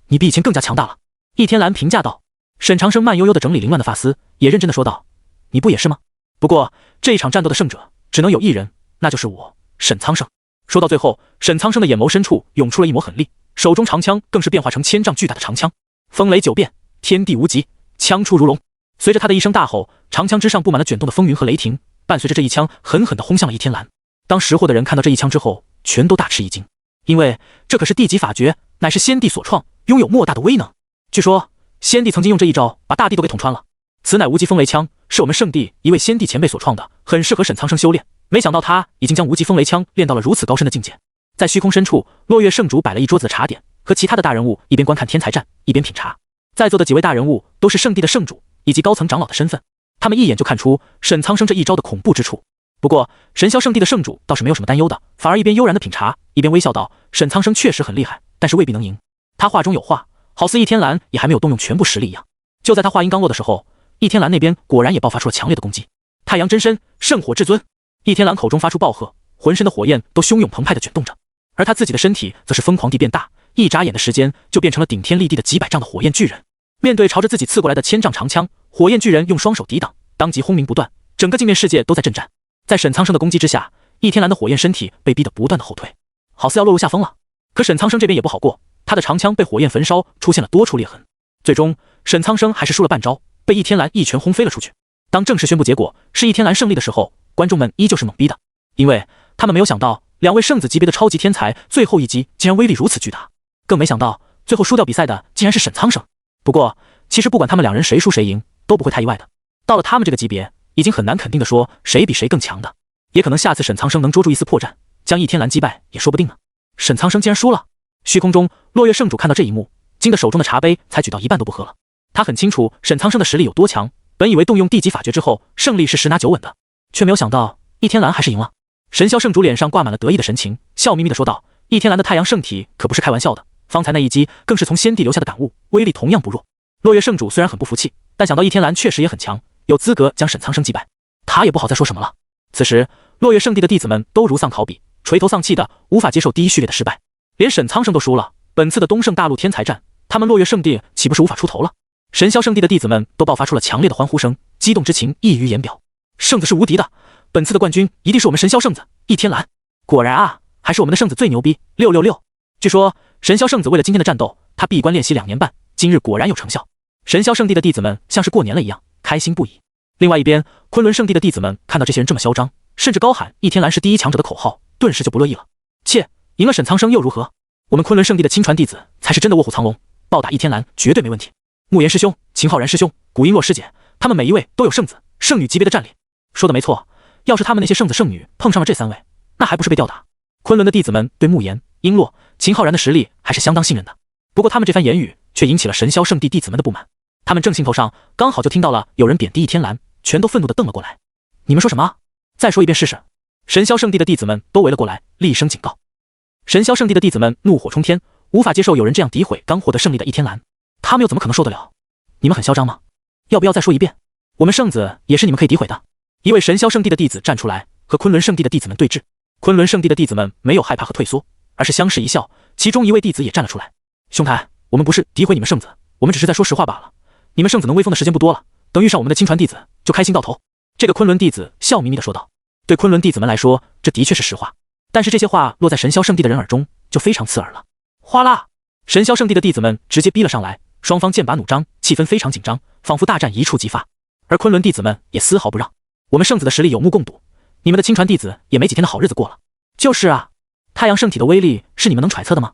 你比以前更加强大了。易天蓝评价道。沈长生慢悠悠地整理凌乱的发丝，也认真地说道：“你不也是吗？不过这一场战斗的胜者只能有一人，那就是我，沈苍生。”说到最后，沈苍生的眼眸深处涌出了一抹狠厉，手中长枪更是变化成千丈巨大的长枪，风雷九变，天地无极，枪出如龙。随着他的一声大吼，长枪之上布满了卷动的风云和雷霆，伴随着这一枪狠狠地轰向了易天蓝。当识货的人看到这一枪之后，全都大吃一惊，因为这可是地级法诀，乃是先帝所创，拥有莫大的威能。据说先帝曾经用这一招把大地都给捅穿了，此乃无极风雷枪，是我们圣地一位先帝前辈所创的，很适合沈苍生修炼。没想到他已经将无极风雷枪练到了如此高深的境界。在虚空深处，落月圣主摆了一桌子的茶点，和其他的大人物一边观看天才战，一边品茶。在座的几位大人物都是圣地的圣主以及高层长老的身份，他们一眼就看出沈苍生这一招的恐怖之处。不过神霄圣地的圣主倒是没有什么担忧的，反而一边悠然的品茶，一边微笑道：“沈苍生确实很厉害，但是未必能赢。”他话中有话，好似易天蓝也还没有动用全部实力一样。就在他话音刚落的时候，易天蓝那边果然也爆发出了强烈的攻击。太阳真身，圣火至尊！易天蓝口中发出暴喝，浑身的火焰都汹涌澎湃的卷动着，而他自己的身体则是疯狂地变大，一眨眼的时间就变成了顶天立地的几百丈的火焰巨人。面对朝着自己刺过来的千丈长枪，火焰巨人用双手抵挡，当即轰鸣不断，整个镜面世界都在震颤。在沈苍生的攻击之下，易天蓝的火焰身体被逼得不断的后退，好似要落入下风了。可沈苍生这边也不好过，他的长枪被火焰焚烧，出现了多处裂痕。最终沈苍生还是输了半招，被易天蓝一拳轰飞了出去。当正式宣布结果是易天蓝胜利的时候，观众们依旧是懵逼的，因为他们没有想到两位圣子级别的超级天才最后一击竟然威力如此巨大，更没想到最后输掉比赛的竟然是沈苍生。不过其实不管他们两人谁输谁赢都不会太意外的，到了他们这个级别已经很难肯定的说谁比谁更强的，也可能下次沈苍生能捉住一丝破绽，将易天蓝击败也说不定呢。沈苍生竟然输了。虚空中落月圣主看到这一幕，惊得手中的茶杯才举到一半都不喝了。他很清楚沈苍生的实力有多强，本以为动用地级法诀之后胜利是十拿九稳的，却没有想到易天蓝还是赢了。神霄圣主脸上挂满了得意的神情，笑眯眯地说道：“易天蓝的太阳圣体可不是开玩笑的，方才那一击更是从先帝留下的感悟，威力同样不弱。”落月圣主虽然很不服气，但想到易天蓝确实也很强，有资格将沈苍生击败，他也不好再说什么了。此时落月圣地的弟子们都如丧考妣，垂头丧气的无法接受第一序列的失败，连沈苍生都输了，本次的东胜大陆天才战，他们落月圣地岂不是无法出头了？神霄圣地的弟子们都爆发出了强烈的欢呼声，激动之情溢于言表。圣子是无敌的，本次的冠军一定是我们神霄圣子易天蓝。果然啊，还是我们的圣子最牛逼，666！据说神霄圣子为了今天的战斗，他闭关练习2年半，今日果然有成效。神霄圣地的弟子们像是过年了一样，开心不已。另外一边，昆仑圣地的弟子们看到这些人这么嚣张，甚至高喊易天蓝是第一强者的口号，顿时就不乐意了。切，赢了沈苍生又如何？我们昆仑圣地的亲传弟子才是真的卧虎藏龙，暴打易天蓝绝对没问题。慕言师兄、秦浩然师兄、古璎珞师姐，他们每一位都有圣子、圣女级别的战力。说的没错，要是他们那些圣子圣女碰上了这3位，那还不是被吊打？昆仑的弟子们对慕言、璎珞、秦浩然的实力还是相当信任的。不过他们这番言语却引起了神霄圣地弟子们的不满，他们正兴头上，刚好就听到了有人贬低易天蓝，全都愤怒地瞪了过来。你们说什么？再说一遍试试！神霄圣地的弟子们都围了过来，厉声警告。神霄圣地的弟子们怒火冲天，无法接受有人这样诋毁刚获得胜利的易天蓝，他们又怎么可能受得了？你们很嚣张吗？要不要再说一遍？我们圣子也是你们可以诋毁的。一位神霄圣地的弟子站出来，和昆仑圣地的弟子们对峙。昆仑圣地的弟子们没有害怕和退缩，而是相视一笑，其中一位弟子也站了出来。兄台，我们不是诋毁你们圣子，我们只是在说实话罢了。你们圣子能威风的时间不多了，等遇上我们的亲传弟子，就开心到头。这个昆仑弟子笑眯眯地说道。对昆仑弟子们来说，这的确是实话，但是这些话落在神霄圣地的人耳中，就非常刺耳了。哗啦！神霄圣地的弟子们直接逼了上来，双方剑拔弩张，气氛非常紧张，仿佛大战一触即发。而昆仑弟子们也丝毫不让，我们圣子的实力有目共睹，你们的亲传弟子也没几天的好日子过了。就是啊，太阳圣体的威力是你们能揣测的吗？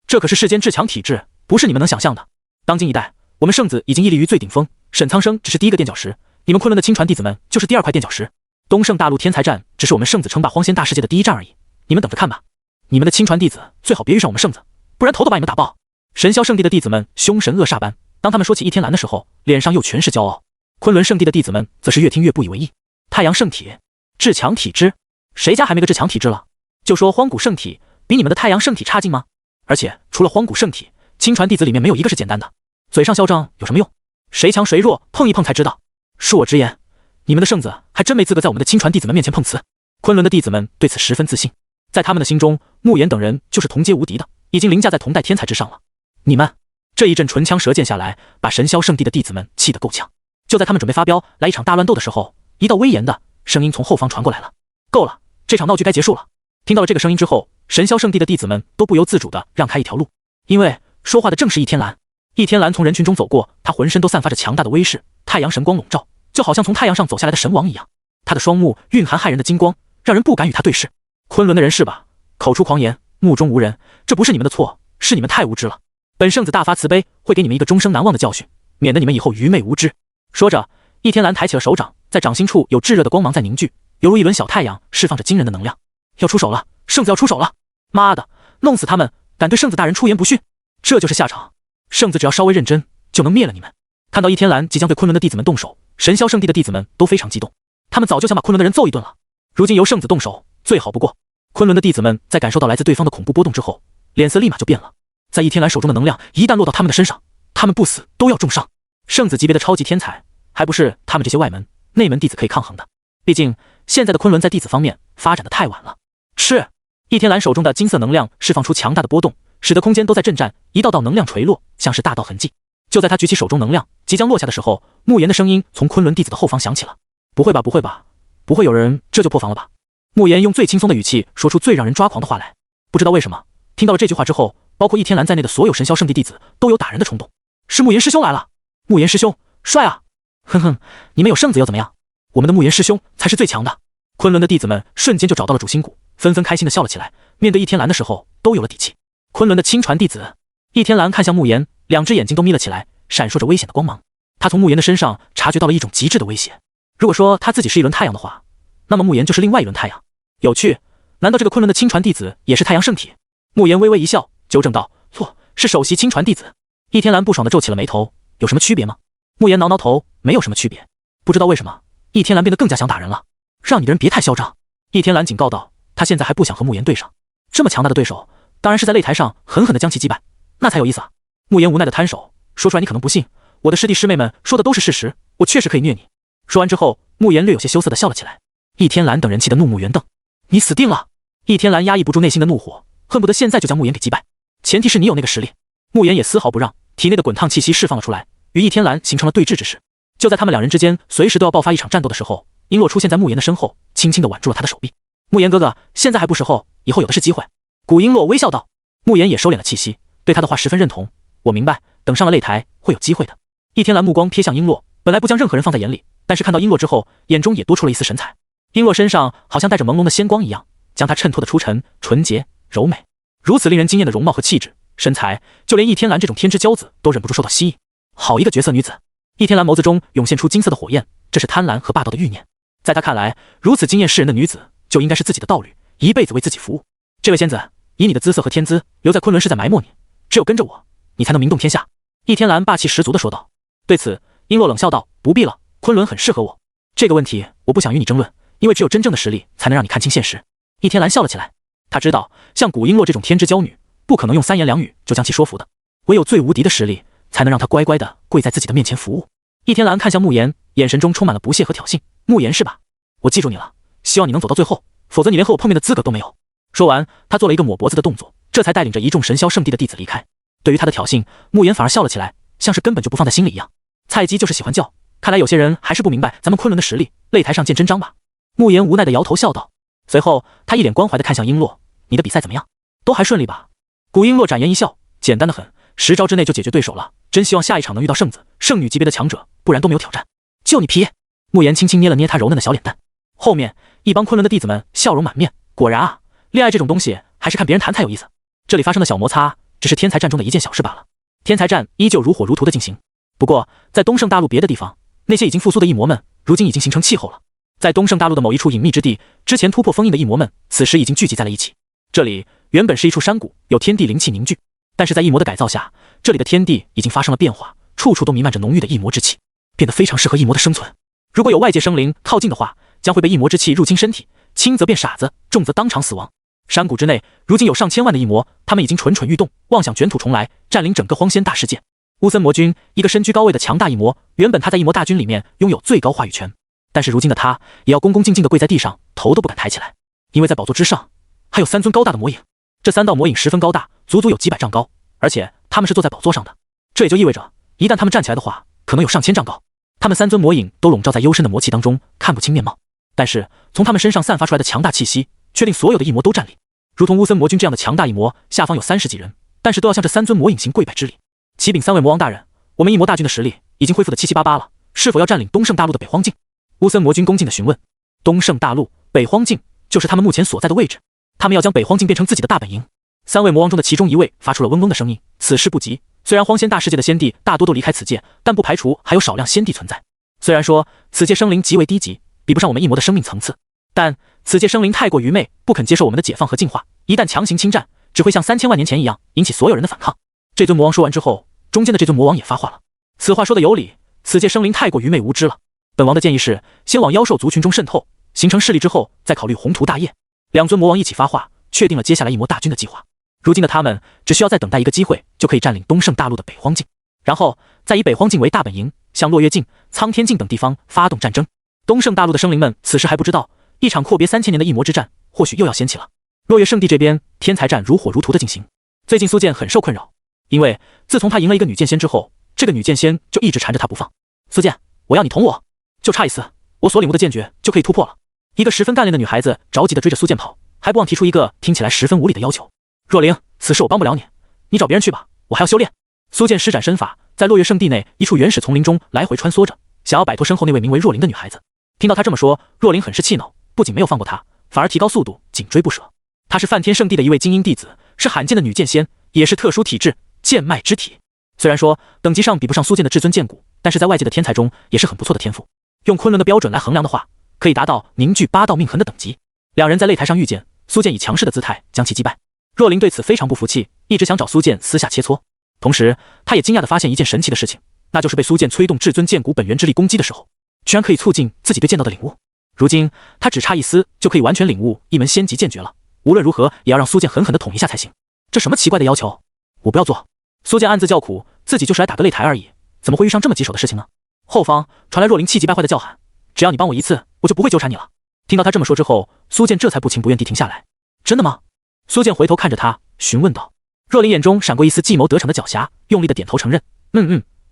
这可是世间至强体质，不是你们能想象的。当今一代，我们圣子已经屹立于最顶峰，沈苍生只是第一个垫脚石，你们昆仑的亲传弟子们就是第二块垫脚石。东胜大陆天才战只是我们圣子称霸荒仙大世界的第一战而已，你们等着看吧。你们的亲传弟子最好别遇上我们圣子，不然头都把你们打爆。神霄圣地的弟子们凶神恶煞般，当他们说起倚天蓝的时候，脸上又全是骄傲。昆仑圣地的弟子们则是越听越不以为意。太阳圣体，至强体质，谁家还没个至强体质了？就说荒古圣体比你们的太阳圣体差劲吗？而且除了荒古圣体，亲传弟子里面没有一个是简单的。嘴上嚣张有什么用？谁强谁弱，碰一碰才知道。恕我直言，你们的圣子还真没资格在我们的亲传弟子们面前碰瓷。昆仑的弟子们对此十分自信，在他们的心中，慕言等人就是同阶无敌的，已经凌驾在同代天才之上了。你们这一阵唇枪舌剑下来，把神霄圣地的弟子们气得够呛。就在他们准备发飙来一场大乱斗的时候，一道威严的声音从后方传过来了。够了，这场闹剧该结束了。听到了这个声音之后，神霄圣地的弟子们都不由自主地让开一条路，因为说话的正是倚天蓝。倚天蓝从人群中走过，他浑身都散发着强大的威势，太阳神光笼罩，就好像从太阳上走下来的神王一样。他的双目蕴含骇人的金光，让人不敢与他对视。昆仑的人是吧？口出狂言，目中无人，这不是你们的错，是你们太无知了。本圣子大发慈悲，会给你们一个终生难忘的教训，免得你们以后愚昧无知。说着，倚天蓝抬起了手掌，在掌心处有炙热的光芒在凝聚，犹如一轮小太阳，释放着惊人的能量。要出手了，圣子要出手了！妈的，弄死他们！敢对圣子大人出言不逊，这就是下场。圣子只要稍微认真，就能灭了你们。看到倚天蓝即将对昆仑的弟子们动手，神霄圣地的弟子们都非常激动，他们早就想把昆仑的人揍一顿了。如今由圣子动手，最好不过。昆仑的弟子们在感受到来自对方的恐怖波动之后，脸色立马就变了。在倚天蓝手中的能量一旦落到他们的身上，他们不死都要重伤。圣子级别的超级天才，还不是他们这些外门内门弟子可以抗衡的。毕竟现在的昆仑在弟子方面发展的太晚了。是，倚天蓝手中的金色能量释放出强大的波动，使得空间都在震颤，一道道能量垂落，像是大道痕迹。就在他举起手中能量即将落下的时候，慕言的声音从昆仑弟子的后方响起了。不会吧，不会吧，不会有人这就破防了吧？慕言用最轻松的语气说出最让人抓狂的话来。不知道为什么，听到了这句话之后，包括倚天蓝在内的所有神霄圣地弟子都有打人的冲动。是慕言师兄来了！慕言师兄，帅啊！哼哼，你们有圣子又怎么样？我们的慕言师兄才是最强的。昆仑的弟子们瞬间就找到了主心骨，纷纷开心的笑了起来，面对倚天蓝的时候都有了底气。昆仑的亲传弟子，倚天蓝看向慕言，两只眼睛都眯了起来，闪烁着危险的光芒。他从慕言的身上察觉到了一种极致的威胁。如果说他自己是一轮太阳的话，那么慕言就是另外一轮太阳。有趣，难道这个昆仑的亲传弟子也是太阳圣体？慕言微微一笑，纠正道：错，是首席亲传弟子。倚天蓝不爽地皱起了眉头，有什么区别吗？慕言挠挠头，没有什么区别。不知道为什么，倚天蓝变得更加想打人了。让你的人别太嚣张。倚天蓝警告道，他现在还不想和慕言对上，这么强大的对手，当然是在擂台上狠狠地将其击败，那才有意思啊。慕言无奈地摊手，说出来你可能不信，我的师弟师妹们说的都是事实，我确实可以虐你。说完之后，慕言略有些羞涩地笑了起来。倚天蓝等人气得怒目圆瞪，你死定了！倚天蓝压抑不住内心的怒火，恨不得现在就将慕言给击败，前提是你有那个实力。慕言也丝毫不让，体内的滚烫气息释放了出来，与倚天蓝形成了对峙之势。就在他们两人之间随时都要爆发一场战斗的时候，璎珞出现在慕言的身后，轻轻地挽住了他的手臂。慕言哥哥，现在还不时候，以后有的是机会。古璎珞微笑道。慕言也收敛了气息，对他的话十分认同。我明白，等上了擂台会有机会的。倚天蓝目光瞥向璎珞，本来不将任何人放在眼里，但是看到璎珞之后，眼中也多出了一丝神采。璎珞身上好像带着朦胧的仙光一样，将她衬托得出尘、纯洁、柔美。如此令人惊艳的容貌和气质、身材，就连倚天蓝这种天之骄子都忍不住受到吸引。好一个绝色女子！倚天蓝眸子中涌现出金色的火焰，这是贪婪和霸道的欲念。在他看来，如此惊艳世人的女子，就应该是自己的道侣，一辈子为自己服务。这位仙子，以你的姿色和天资，留在昆仑是在埋没你，只有跟着我，你才能名动天下。倚天蓝霸气十足地说道。对此，璎珞冷笑道：不必了，昆仑很适合我。这个问题我不想与你争论，因为只有真正的实力才能让你看清现实。倚天蓝笑了起来，他知道像古璎珞这种天之娇女，不可能用三言两语就将其说服的，唯有最无敌的实力，才能让她乖乖地跪在自己的面前服务。倚天蓝看向慕言，眼神中充满了不屑和挑衅。慕言是吧？我记住你了，希望你能走到最后，否则你连和我碰面的资格都没有。说完，他做了一个抹脖子的动作，这才带领着一众神霄圣地的弟子离开。对于他的挑衅，慕言反而笑了起来，像是根本就不放在心里一样。菜鸡就是喜欢叫，看来有些人还是不明白咱们昆仑的实力，擂台上见真章吧。慕言无奈的摇头笑道。随后，他一脸关怀的看向璎珞，你的比赛怎么样？都还顺利吧？古璎珞展颜一笑，简单的很，10招之内就解决对手了。真希望下一场能遇到圣子、圣女级别的强者，不然都没有挑战。就你皮！慕言轻轻捏了捏他柔嫩的小脸蛋。后面一帮昆仑的弟子们笑容满面。果然啊，恋爱这种东西还是看别人谈才有意思。这里发生的小摩擦，只是天才战中的一件小事罢了。天才战依旧如火如荼的进行，不过在东胜大陆别的地方，那些已经复苏的异魔们，如今已经形成气候了。在东胜大陆的某一处隐秘之地，之前突破封印的异魔们，此时已经聚集在了一起。这里原本是一处山谷，有天地灵气凝聚，但是在异魔的改造下，这里的天地已经发生了变化，处处都弥漫着浓郁的异魔之气，变得非常适合异魔的生存。如果有外界生灵靠近的话，将会被异魔之气入侵身体，轻则变傻子，重则当场死亡。山谷之内如今有上千万的异魔，他们已经蠢蠢欲动，妄想卷土重来，占领整个荒仙大世界。乌森魔君，一个身居高位的强大异魔，原本他在异魔大军里面拥有最高话语权，但是如今的他也要恭恭敬敬地跪在地上，头都不敢抬起来，因为在宝座之上还有3尊高大的魔影。这3道魔影十分高大，足足有几百丈高，而且他们是坐在宝座上的，这也就意味着一旦他们站起来的话，可能有上千丈高。他们3尊魔影都笼罩在幽深的魔气当中，看不清面貌，但是从他们身上散发出来的强大气息，确定所有的异魔都站立。如同乌森魔君这样的强大异魔，下方有30几人，但是都要向这3尊魔影行跪拜之礼。启禀3位魔王大人，我们异魔大军的实力已经恢复得七七八八了，是否要占领东胜大陆的北荒境？乌森魔君恭敬地询问。东胜大陆北荒境就是他们目前所在的位置，他们要将北荒境变成自己的大本营。3位魔王中的其中一位发出了嗡嗡的声音。此事不急，虽然荒仙大世界的仙帝大多都离开此界，但不排除还有少量仙帝存在。虽然说此界生灵极为低级，比不上我们异魔的生命层次，但此界生灵太过愚昧，不肯接受我们的解放和进化，一旦强行侵占，只会像3000万年前一样引起所有人的反抗。这尊魔王说完之后，中间的这尊魔王也发话了。此话说的有理，此界生灵太过愚昧无知了。本王的建议是，先往妖兽族群中渗透，形成势力之后，再考虑宏图大业。2尊魔王一起发话，确定了接下来异魔大军的计划。如今的他们只需要再等待一个机会，就可以占领东胜大陆的北荒境，然后再以北荒境为大本营，向落月境、苍天境等地方发动战争。东胜大陆的生灵们此时还不知道，一场阔别3000年的异魔之战或许又要掀起了。落月圣地这边，天才战如火如荼的进行。最近苏剑很受困扰，因为自从他赢了一个女剑仙之后，这个女剑仙就一直缠着他不放。苏剑，我要你捅我，就差一丝，我所领悟的剑诀就可以突破了。一个十分干练的女孩子着急地追着苏剑跑，还不忘提出一个听起来十分无理的要求。若灵，此事我帮不了你，你找别人去吧，我还要修炼。苏剑施展身法，在落月圣地内一处原始丛林中来回穿梭着，想要摆脱身后那位名为若灵的女孩子。听到他这么说，若灵很是气恼，不仅没有放过他，反而提高速度，紧追不舍。她是梵天圣地的一位精英弟子，是罕见的女剑仙，也是特殊体质剑脉之体。虽然说等级上比不上苏剑的至尊剑骨，但是在外界的天才中也是很不错的天赋。用昆仑的标准来衡量的话，可以达到凝聚8道命痕的等级。2人在擂台上遇见，苏剑以强势的姿态将其击败。若灵对此非常不服气，一直想找苏剑私下切磋。同时，他也惊讶地发现一件神奇的事情，那就是被苏剑催动至尊剑骨本源之力攻击的时候，居然可以促进自己对剑道的领悟。如今他只差一丝就可以完全领悟一门仙级剑诀了，无论如何也要让苏剑狠狠地捅一下才行。这什么奇怪的要求？我不要做。苏剑暗自叫苦，自己就是来打个擂台而已，怎么会遇上这么棘手的事情呢？后方传来若灵气急败坏的叫喊，只要你帮我一次，我就不会纠缠你了。听到他这么说之后，苏剑这才不情不愿地停下来。真的吗？苏剑回头看着他询问道。若灵眼中闪过一丝计谋得逞的狡黠，用力的点头承认，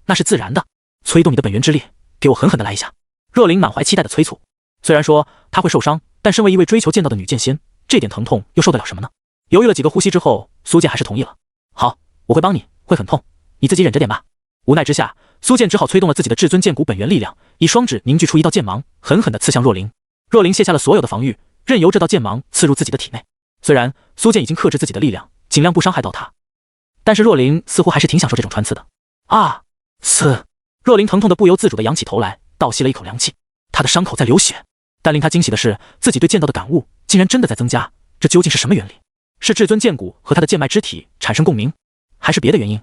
那是自然的。催动你的本源之力，给我狠狠地来一下。若灵满怀期待的催促。虽然说她会受伤，但身为一位追求剑道的女剑仙，这点疼痛又受得了什么呢？犹豫了几个呼吸之后，苏剑还是同意了。好，我会帮你，会很痛，你自己忍着点吧。无奈之下，苏剑只好催动了自己的至尊剑骨本源力量，以双指凝聚出一道剑芒，狠狠地刺向若灵。若灵卸下了所有的防御，任由这道剑芒刺入自己的体内。虽然苏剑已经克制自己的力量，尽量不伤害到他，但是若灵似乎还是挺享受这种穿刺的。若灵疼痛的不由自主地仰起头来，倒吸了一口凉气。他的伤口在流血，但令他惊喜的是，自己对剑道的感悟竟然真的在增加。这究竟是什么原理？是至尊剑骨和他的剑脉之体产生共鸣，还是别的原因？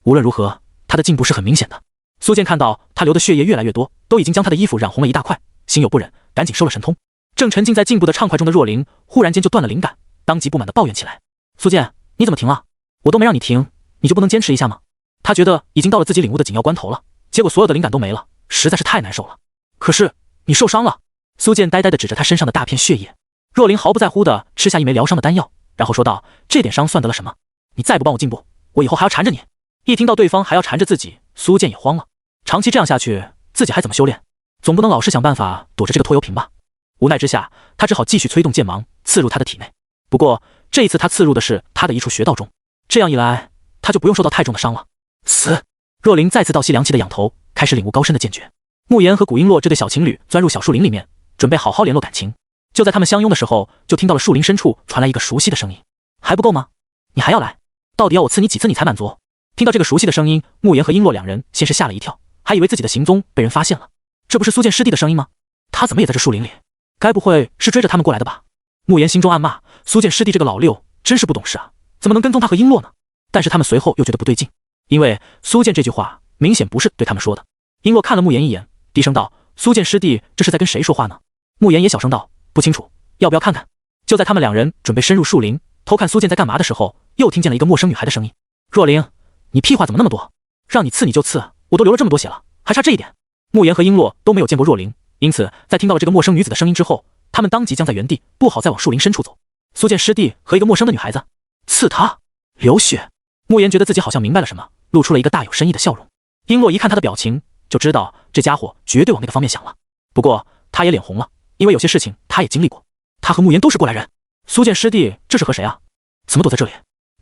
无论如何，他的进步是很明显的。苏剑看到他流的血液越来越多，都已经将他的衣服染红了一大块，心有不忍，赶紧收了神通。正沉浸在进步的畅快中的若灵，忽然间就断了灵感，当即不满地抱怨起来：苏剑，你怎么停了？我都没让你停，你就不能坚持一下吗？他觉得已经到了自己领悟的紧要关头了，结果所有的灵感都没了，实在是太难受了。可是你受伤了。苏剑呆呆地指着他身上的大片血液。若琳毫不在乎地吃下一枚疗伤的丹药，然后说道：“这点伤算得了什么？你再不帮我进步，我以后还要缠着你。”一听到对方还要缠着自己，苏建也慌了。长期这样下去，自己还怎么修炼？总不能老是想办法躲着这个拖油瓶吧？无奈之下，他只好继续催动剑芒刺入他的体内。不过这一次他刺入的是他的一处穴道中，这样一来，他就不用受到太重的伤了。死！若琳再次倒吸凉气的仰头，开始领悟高深的剑诀。慕言和古璎珞这对小情侣钻入小树林里面，准备好好联络感情。就在他们相拥的时候，就听到了树林深处传来一个熟悉的声音：“还不够吗？你还要来？到底要我刺你几次你才满足？”听到这个熟悉的声音，慕言和璎珞两人先是吓了一跳，还以为自己的行踪被人发现了。这不是苏建师弟的声音吗？他怎么也在这树林里？该不会是追着他们过来的吧？慕言心中暗骂：苏建师弟这个老六真是不懂事啊，怎么能跟踪他和璎珞呢？但是他们随后又觉得不对劲，因为苏建这句话明显不是对他们说的。璎珞看了慕言一眼，低声道：“苏建师弟这是在跟谁说话呢？”慕言也小声道：“不清楚，要不要看看？”就在他们两人准备深入树林偷看苏建在干嘛的时候，又听见了一个陌生女孩的声音：“若琳，你屁话怎么那么多？让你刺你就刺，我都流了这么多血了，还差这一点？”慕言和璎珞都没有见过若琳，因此在听到了这个陌生女子的声音之后，他们当即僵在原地，不好再往树林深处走。苏建师弟和一个陌生的女孩子刺他流血，慕言觉得自己好像明白了什么，露出了一个大有深意的笑容。璎珞一看他的表情，就知道这家伙绝对往那个方面想了。不过他也脸红了，因为有些事情他也经历过。他和慕言都是过来人，苏建师弟这是和谁啊？怎么躲在这里？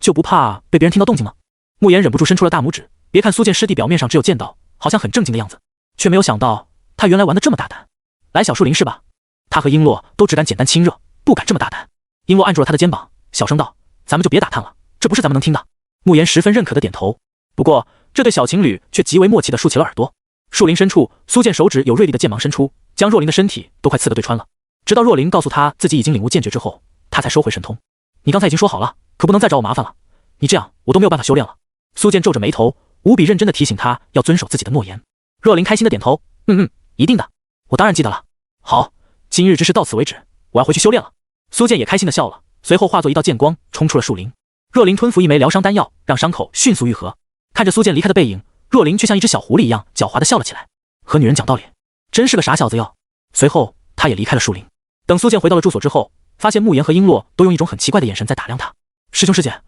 就不怕被别人听到动静吗？慕言忍不住伸出了大拇指。别看苏建师弟表面上只有剑道，好像很正经的样子，却没有想到他原来玩得这么大胆。来小树林是吧？他和璎珞都只敢简单亲热，不敢这么大胆。璎珞按住了他的肩膀，小声道：“咱们就别打探了，这不是咱们能听的。”慕言十分认可的点头。不过这对小情侣却极为默契地竖起了耳朵。树林深处，苏建手指有锐利的剑芒伸出，将若琳的身体都快刺个对穿了。直到若琳告诉他自己已经领悟剑诀之后，他才收回神通。你刚才已经说好了，可不能再找我麻烦了。你这样我都没有办法修炼了。苏建皱着眉头，无比认真地提醒他要遵守自己的诺言。若琳开心地点头，一定的，我当然记得了。好，今日之事到此为止，我要回去修炼了。苏建也开心地笑了，随后化作一道剑光冲出了树林。若琳吞服一枚疗伤丹药，让伤口迅速愈合。看着苏建离开的背影，若琳却像一只小狐狸一样狡猾地笑了起来。和女人讲道理，真是个傻小子哟。随后他也离开了树林。等苏建回到了住所之后，发现慕言和璎珞都用一种很奇怪的眼神在打量他。师兄师姐，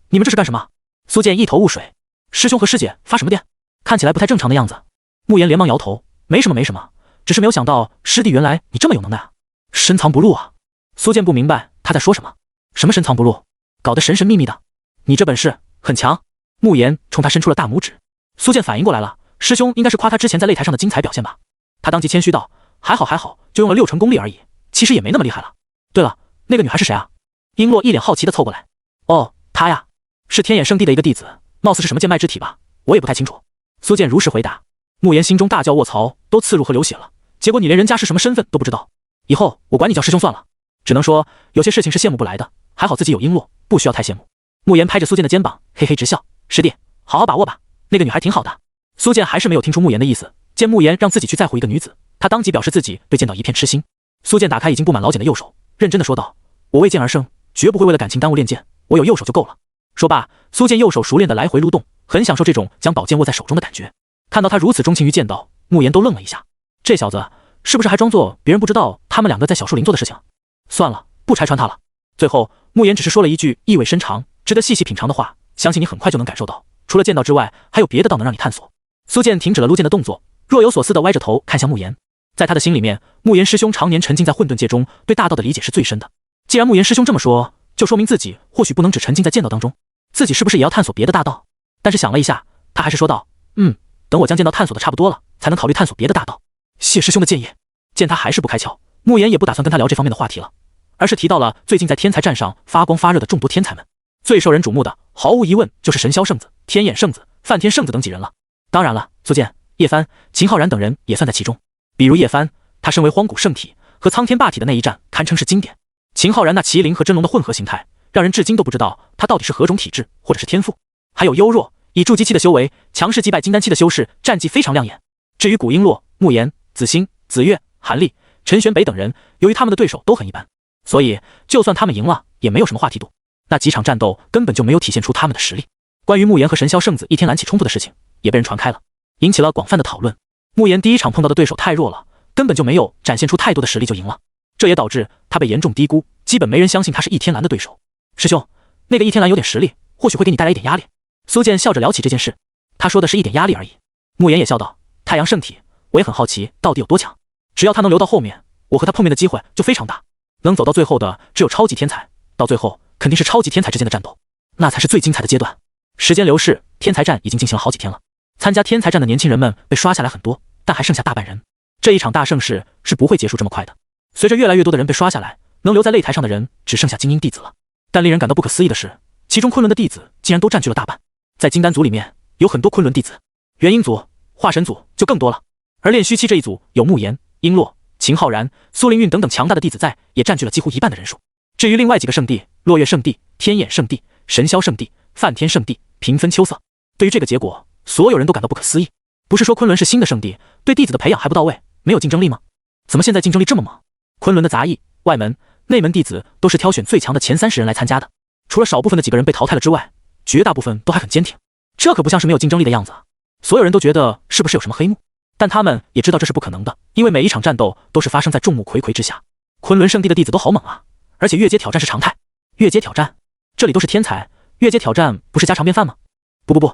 你们这是干什么？苏建一头雾水。师兄和师姐发什么癫？看起来不太正常的样子。慕言连忙摇头，没什么没什么，只是没有想到师弟原来你这么有能耐啊，深藏不露啊。苏建不明白他在说什么，什么深藏不露，搞得神神秘秘的。你这本事很强。慕言冲他伸出了大拇指。苏建反应过来了，师兄应该是夸他之前在擂台上的精彩表现吧。他当即谦虚道：还好还好，就用了6成功力而已，其实也没那么厉害了。对了，那个女孩是谁啊？璎珞一脸好奇地凑过来。哦，她呀，是天眼圣地的一个弟子，貌似是什么剑脉之体吧，我也不太清楚。苏建如实回答。慕言心中大叫卧槽，都刺入和流血了，结果你连人家是什么身份都不知道，以后我管你叫师兄算了。只能说有些事情是羡慕不来的，还好自己有璎珞，不需要太羡慕。慕言拍着苏建的肩膀，嘿嘿直笑，师弟好好把握吧，那个女孩挺好的。苏建还是没有听出慕言的意思，见慕言让自己去在乎一个女子，他当即表示自己对剑道一片痴心。苏建打开已经布满老茧的右手，认真的说道：我为剑而生，绝不会为了感情耽误练剑，我有右手就够了。说罢，苏建右手熟练的来回撸动，很享受这种将宝剑握在手中的感觉。看到他如此钟情于剑道，慕言都愣了一下，这小子是不是还装作别人不知道他们两个在小树林做的事情？算了，不拆穿他了。最后慕言只是说了一句意味深长值得细细品尝的话，相信你很快就能感受到，除了剑道之外，还有别的道能让你探索。苏建停止了撸剑的动作，若有所思地歪着头看向慕言。在他的心里面，慕言师兄常年沉浸在混沌界中，对大道的理解是最深的。既然慕言师兄这么说，就说明自己或许不能只沉浸在剑道当中，自己是不是也要探索别的大道？但是想了一下，他还是说道：等我将剑道探索的差不多了，才能考虑探索别的大道。谢师兄的建议。见他还是不开窍，慕言也不打算跟他聊这方面的话题了，而是提到了最近在天才战上发光发热的众多天才们。最受人瞩目的，毫无疑问就是神霄圣子、天眼圣子、梵天圣子等几人了。当然了，苏建、叶帆、秦昊然等人也算在其中。比如叶帆，他身为荒古圣体和苍天霸体的那一战，堪称是经典。秦昊然那麒麟和真龙的混合形态，让人至今都不知道他到底是何种体质或者是天赋。还有幽若，以筑基期的修为，强势击败金丹期的修士，战绩非常亮眼。至于古璎珞、慕言、子欣、子越、韩立、陈玄北等人，由于他们的对手都很一般，所以就算他们赢了，也没有什么话题度。那几场战斗根本就没有体现出他们的实力。关于慕言和神霄圣子一天燃起冲突的事情，也被人传开了，引起了广泛的讨论。慕言第一场碰到的对手太弱了，根本就没有展现出太多的实力就赢了，这也导致他被严重低估，基本没人相信他是易天蓝的对手。师兄，那个易天蓝有点实力，或许会给你带来一点压力。苏剑笑着聊起这件事，他说的是一点压力而已。慕言也笑道，太阳圣体，我也很好奇到底有多强。只要他能留到后面，我和他碰面的机会就非常大。能走到最后的只有超级天才，到最后肯定是超级天才之间的战斗，那才是最精彩的阶段。时间流逝，天才战已经进行了好几天了。参加天才战的年轻人们被刷下来很多，但还剩下大半人。这一场大盛世是不会结束这么快的。随着越来越多的人被刷下来，能留在擂台上的人只剩下精英弟子了。但令人感到不可思议的是，其中昆仑的弟子竟然都占据了大半。在金丹组里面有很多昆仑弟子，元婴组、化神组就更多了。而炼虚期这一组有慕言、璎珞、秦昊然、苏灵韵等等强大的弟子在，也占据了几乎一半的人数。至于另外几个圣地，落月圣地、天眼圣地、神霄圣地、梵天圣地平分秋色。对于这个结果，所有人都感到不可思议。不是说昆仑是新的圣地，对弟子的培养还不到位，没有竞争力吗？怎么现在竞争力这么猛？昆仑的杂役、外门、内门弟子都是挑选最强的前30人来参加的，除了少部分的几个人被淘汰了之外，绝大部分都还很坚挺。这可不像是没有竞争力的样子啊！所有人都觉得是不是有什么黑幕？但他们也知道这是不可能的，因为每一场战斗都是发生在众目睽睽之下。昆仑圣地的弟子都好猛啊，而且越阶挑战是常态。越阶挑战？这里都是天才，越阶挑战不是家常便饭吗？不，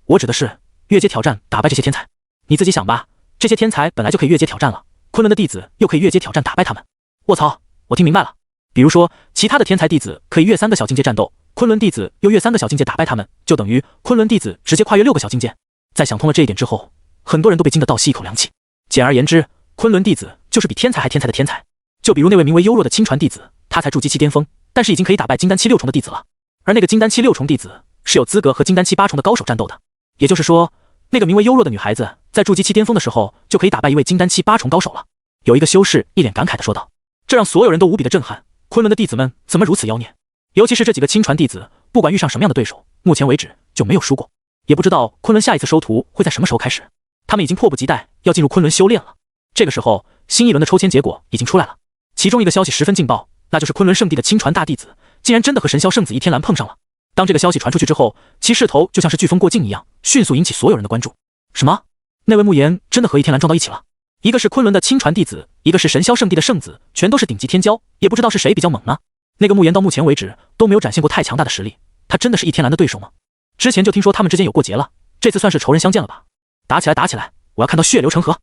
我指的是越阶挑战打败这些天才。你自己想吧，这些天才本来就可以越阶挑战了，昆仑的弟子又可以越阶挑战打败他们。卧槽，我听明白了。比如说，其他的天才弟子可以越3个小境界战斗，昆仑弟子又越3个小境界打败他们，就等于昆仑弟子直接跨越6个小境界。在想通了这一点之后，很多人都被惊得倒吸一口凉气。简而言之，昆仑弟子就是比天才还天才的天才。就比如那位名为幽若的亲传弟子，他才筑基期巅峰，但是已经可以打败金丹期6重的弟子了。而那个金丹期6重弟子是有资格和金丹期8重的高手战斗的，也就是说，那个名为幽若的女孩子在筑基期巅峰的时候就可以打败一位金丹期8重高手了。有一个修士一脸感慨地说道，这让所有人都无比的震撼。昆仑的弟子们怎么如此妖孽？尤其是这几个亲传弟子，不管遇上什么样的对手，目前为止就没有输过。也不知道昆仑下一次收徒会在什么时候开始，他们已经迫不及待要进入昆仑修炼了。这个时候，新一轮的抽签结果已经出来了，其中一个消息十分劲爆，那就是昆仑圣地的亲传大弟子竟然真的和神霄圣子易天蓝碰上了。当这个消息传出去之后，其势头就像是飓风过境一样，迅速引起所有人的关注。什么？那位慕言真的和易天蓝撞到一起了？一个是昆仑的亲传弟子，一个是神霄圣地的圣子，全都是顶级天骄，也不知道是谁比较猛呢？那个慕言到目前为止都没有展现过太强大的实力，他真的是易天蓝的对手吗？之前就听说他们之间有过节了，这次算是仇人相见了吧？打起来，打起来！我要看到血流成河！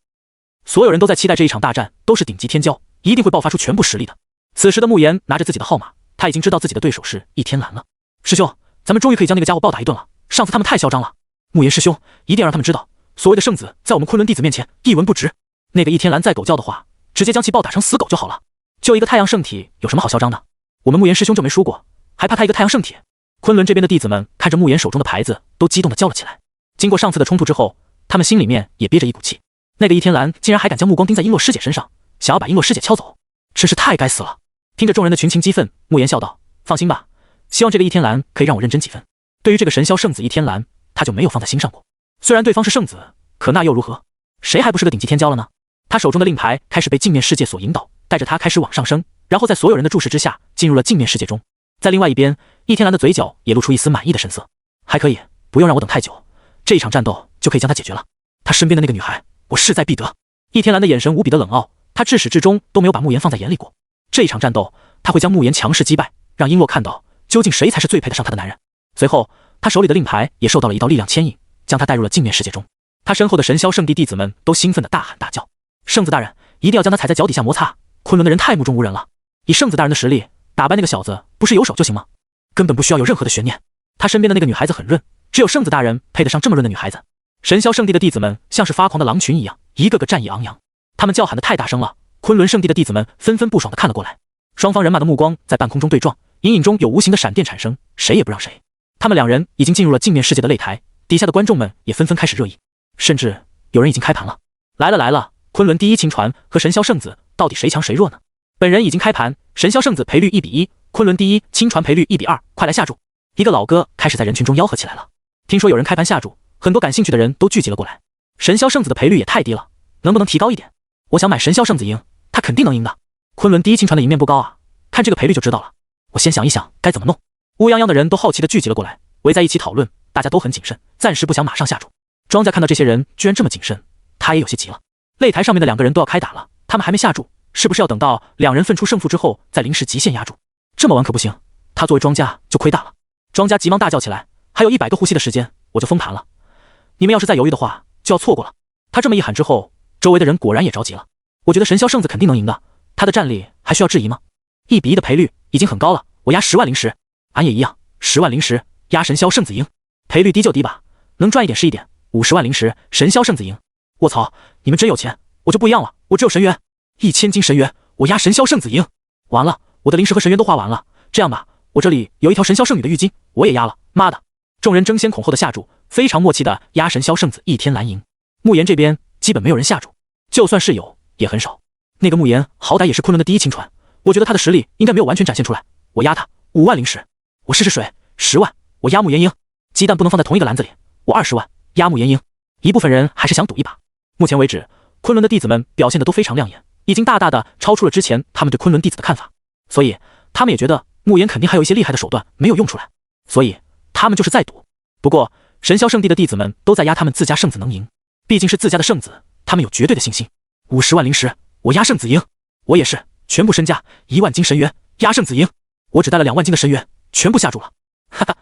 所有人都在期待这一场大战，都是顶级天骄，一定会爆发出全部实力的。此时的慕言拿着自己的号码，他已经知道自己的对手是易天蓝了。师兄，咱们终于可以将那个家伙暴打一顿了。上次他们太嚣张了，慕言师兄一定要让他们知道，所谓的圣子在我们昆仑弟子面前一文不值。那个易天蓝再狗叫的话，直接将其暴打成死狗就好了。就一个太阳圣体，有什么好嚣张的？我们慕言师兄就没输过，还怕他一个太阳圣体？昆仑这边的弟子们看着慕言手中的牌子，都激动地叫了起来。经过上次的冲突之后，他们心里面也憋着一股气。那个易天蓝竟然还敢将目光盯在璎珞师姐身上，想要把璎珞师姐敲走，真是太该死了。听着众人的群情激愤，慕言笑道，放心吧，希望这个易天蓝可以让我认真几分。对于这个神霄圣子易天蓝，他就没有放在心上过。虽然对方是圣子，可那又如何？谁还不是个顶级天骄了呢？他手中的令牌开始被镜面世界所引导，带着他开始往上升，然后在所有人的注视之下进入了镜面世界中。在另外一边，易天蓝的嘴角也露出一丝满意的神色。还可以，不用让我等太久，这一场战斗就可以将他解决了。他身边的那个女孩，我势在必得。易天蓝的眼神无比的冷傲，他至始至终都没有把慕言放在眼里过。这一场战斗，他会将慕言强势击败，让璎珞看到究竟谁才是最配得上他的男人。随后，他手里的令牌也受到了一道力量牵引，将他带入了镜面世界中。他身后的神霄圣地弟子们都兴奋地大喊大叫：圣子大人，一定要将他踩在脚底下摩擦！昆仑的人太目中无人了，以圣子大人的实力打败那个小子，不是有手就行吗？根本不需要有任何的悬念。他身边的那个女孩子很润，只有圣子大人配得上这么润的女孩子。神霄圣地的弟子们像是发狂的狼群一样，一个个战意昂扬，他们叫喊得太大声了，昆仑圣地的弟子们纷纷不爽地看了过来。双方人马的目光在半空中对撞，隐隐中有无形的闪电产生，谁也不让谁。他们两人已经进入了镜面世界的擂台，底下的观众们也纷纷开始热议，甚至有人已经开盘了。来了来了，昆仑第一亲传和神霄圣子到底谁强谁弱呢？本人已经开盘，神霄圣子赔率1比1，昆仑第一亲传赔率1比2，快来下注！一个老哥开始在人群中吆喝起来了。听说有人开盘下注，很多感兴趣的人都聚集了过来。神霄圣子的赔率也太低了，能不能提高一点？我想买神霄圣子赢，他肯定能赢的。昆仑第一亲传的赢面不高啊，看这个赔率就知道了。我先想一想该怎么弄。乌泱泱的人都好奇地聚集了过来，围在一起讨论，大家都很谨慎，暂时不想马上下注。庄家看到这些人居然这么谨慎，他也有些急了。擂台上面的两个人都要开打了，他们还没下注，是不是要等到两人分出胜负之后再临时极限压注？这么玩可不行，他作为庄家就亏大了。庄家急忙大叫起来，还有100个呼吸的时间，我就封盘了。你们要是再犹豫的话，就要错过了。他这么一喊之后，周围的人果然也着急了。我觉得神霄圣子肯定能赢的，他的战力还需要质疑吗？1比1的赔率已经很高了，我压10万0食，俺也一样，10万0食压神霄圣子赢，赔率低就低吧，能赚一点是一点，50万0食神霄圣子赢。卧槽，你们真有钱，我就不一样了，我只有神元，1000斤神元，我压神霄圣子赢。完了，我的灵石和神元都花完了，这样吧，我这里有一条神霄圣女的玉晶，我也压了，妈的！众人争先恐后的下注，非常默契的压神霄圣子一天蓝赢。慕言这边基本没有人下注，就算是有也很少。那个慕言好歹也是昆仑的第一亲传，我觉得他的实力应该没有完全展现出来，我压他5万0食。我试试水，10万，我压慕言赢。鸡蛋不能放在同一个篮子里，我20万压慕言赢。一部分人还是想赌一把。目前为止，昆仑的弟子们表现的都非常亮眼，已经大大的超出了之前他们对昆仑弟子的看法，所以他们也觉得慕言肯定还有一些厉害的手段没有用出来，所以他们就是在赌。不过神霄圣地的弟子们都在压他们自家圣子能赢，毕竟是自家的圣子，他们有绝对的信心。50万0食，我压圣子赢。我也是，全部身家1万斤神元压圣子赢。我只带了2万斤的神元，全部下注了。哈哈，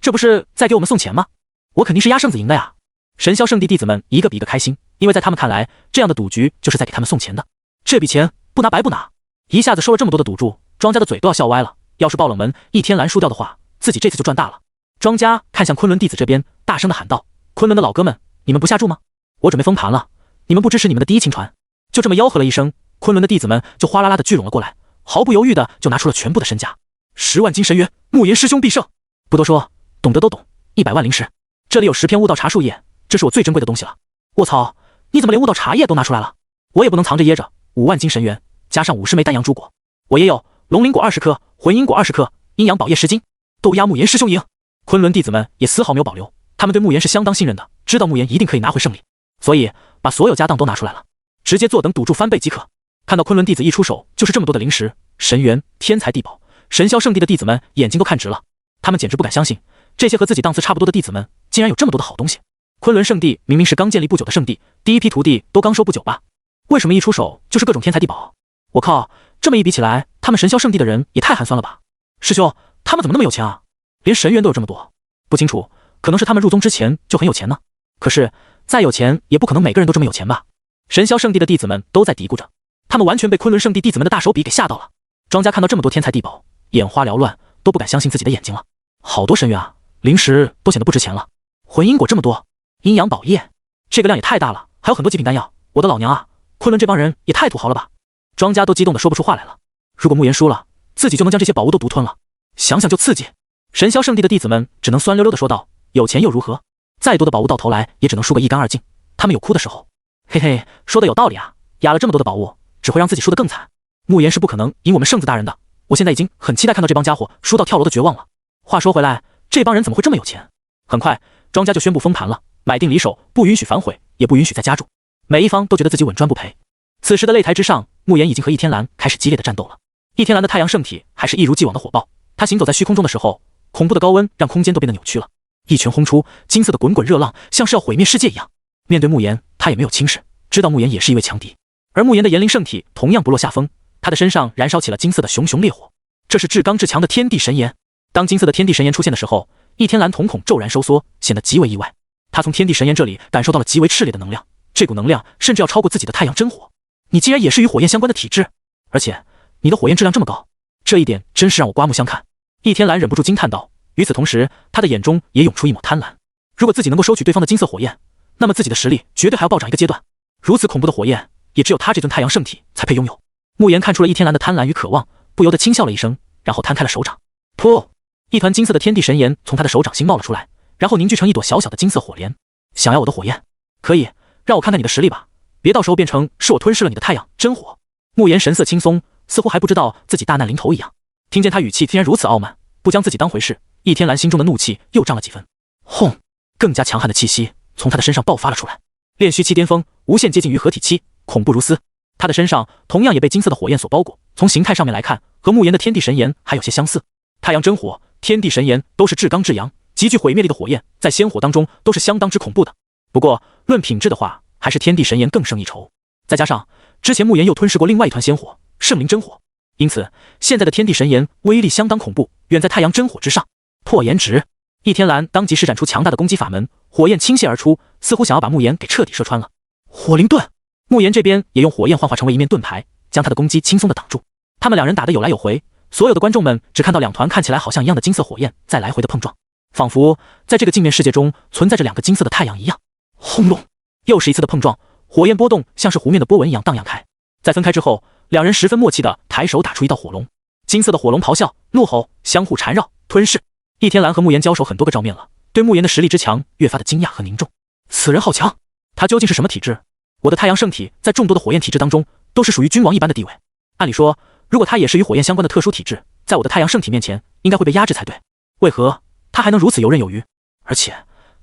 这不是在给我们送钱吗？我肯定是压圣子赢的呀。神霄圣地弟子们一个比一个开心，因为在他们看来，这样的赌局就是在给他们送钱的，这笔钱不拿白不拿。一下子收了这么多的赌注，庄家的嘴都要笑歪了。要是爆冷门一天蓝输掉的话，自己这次就赚大了。庄家看向昆仑弟子这边，大声的喊道：昆仑的老哥们，你们不下注吗？我准备封盘了，你们不支持你们的第一亲传？就这么吆喝了一声，昆仑的弟子们就哗啦啦的聚拢了过来，毫不犹豫的就拿出了全部的身家。10万斤神元，慕言师兄必胜。不多说，懂得都懂，100万0食。这里有10片悟道茶树叶，这是我最珍贵的东西了。卧槽，你怎么连悟道茶叶都拿出来了？我也不能藏着掖着，5万斤神元加上50枚丹阳珠果，我也有龙鳞果20颗，魂阴果20颗，阴阳宝叶10斤，都压慕言师兄赢。昆仑弟子们也丝毫没有保留，他们对慕言是相当信任的，知道慕言一定可以拿回胜利，所以把所有家当都拿出来了，直接坐等赌注翻倍即可。看到昆仑弟子一出手就是这么多的灵石、神元、天才地宝，神霄圣地的弟子们眼睛都看直了，他们简直不敢相信，这些和自己档次差不多的弟子们竟然有这么多的好东西。昆仑圣地明明是刚建立不久的圣地，第一批徒弟都刚收不久吧，为什么一出手就是各种天才地宝？我靠，这么一比起来，他们神霄圣地的人也太寒酸了吧。师兄，他们怎么那么有钱啊？连神元都有这么多？不清楚，可能是他们入宗之前就很有钱呢。可是再有钱也不可能每个人都这么有钱吧。神霄圣地的弟子们都在嘀咕着，他们完全被昆仑圣地弟子们的大手笔给吓到了。庄家看到这么多天才地宝，眼花缭乱，都不敢相信自己的眼睛了。好多神元啊，灵石都显得不值钱了。魂阴果这么多，阴阳宝叶这个量也太大了，还有很多极品丹药。我的老娘啊，昆仑这帮人也太土豪了吧。庄家都激动的说不出话来了。如果慕言输了，自己就能将这些宝物都独吞了，想想就刺激。神霄圣地的弟子们只能酸溜溜的说道，有钱又如何，再多的宝物到头来也只能输个一干二净，他们有哭的时候。嘿嘿，说的有道理啊，压了这么多的宝物，只会让自己输得更惨。慕言是不可能赢我们圣子大人的，我现在已经很期待看到这帮家伙输到跳楼的绝望了。话说回来，这帮人怎么会这么有钱？很快庄家就宣布封盘了，买定离手，不允许反悔，也不允许再加注，每一方都觉得自己稳赚不赔。此时的擂台之上，慕言已经和倚天蓝开始激烈的战斗了。倚天蓝的太阳圣体还是一如既往的火爆，他行走在虚空中的时候，恐怖的高温让空间都变得扭曲了，一拳轰出，金色的滚滚热浪像是要毁灭世界一样。面对慕言，他也没有轻视，知道慕言也是一位强敌。而慕言的炎灵圣体同样不落下风，他的身上燃烧起了金色的熊熊烈火，这是至刚至强的天地神炎。当金色的天地神炎出现的时候，倚天蓝瞳孔骤然收缩，显得极为意外。他从天地神炎这里感受到了极为炽烈的能量，这股能量甚至要超过自己的太阳真火。你竟然也是与火焰相关的体质，而且你的火焰质量这么高，这一点真是让我刮目相看。倚天蓝忍不住惊叹道，与此同时，他的眼中也涌出一抹贪婪。如果自己能够收取对方的金色火焰，那么自己的实力绝对还要暴涨一个阶段。如此恐怖的火焰，也只有他这尊太阳圣体才配拥有。慕言看出了倚天蓝的贪婪与渴望，不由得轻笑了一声，然后摊开了手掌。噗！一团金色的天地神炎从他的手掌心冒了出来，然后凝聚成一朵小小的金色火莲。想要我的火焰？可以，让我看看你的实力吧，别到时候变成是我吞噬了你的太阳真火。慕言神色轻松，似乎还不知道自己大难临头一样。听见他语气竟然如此傲慢，不将自己当回事，倚天蓝心中的怒气又涨了几分。轰！更加强悍的气息从他的身上爆发了出来，炼虚期巅峰，无限接近于合体期，恐怖如斯。他的身上同样也被金色的火焰所包裹，从形态上面来看，和慕言的天地神炎还有些相似。太阳真火、天地神炎都是至刚至阳、极具毁灭力的火焰，在仙火当中都是相当之恐怖的。不过论品质的话，还是天地神炎更胜一筹。再加上之前慕言又吞噬过另外一团仙火，圣灵真火，因此现在的天地神炎威力相当恐怖，远在太阳真火之上。破炎值，倚天蓝当即施展出强大的攻击法门，火焰倾泻而出，似乎想要把慕言给彻底射穿了。火灵盾，慕言这边也用火焰幻化成为一面盾牌，将他的攻击轻松的挡住。他们两人打得有来有回，所有的观众们只看到两团看起来好像一样的金色火焰在来回的碰撞，仿佛在这个镜面世界中存在着两个金色的太阳一样。轰隆，又是一次的碰撞，火焰波动像是湖面的波纹一样荡漾开。在分开之后，两人十分默契的抬手打出一道火龙，金色的火龙咆哮、怒吼，相互缠绕、吞噬。倚天蓝和慕言交手很多个照面了，对慕言的实力之强越发的惊讶和凝重。此人好强，他究竟是什么体质？我的太阳圣体在众多的火焰体质当中都是属于君王一般的地位，按理说如果他也是与火焰相关的特殊体质，在我的太阳圣体面前应该会被压制才对，为何他还能如此游刃有余？而且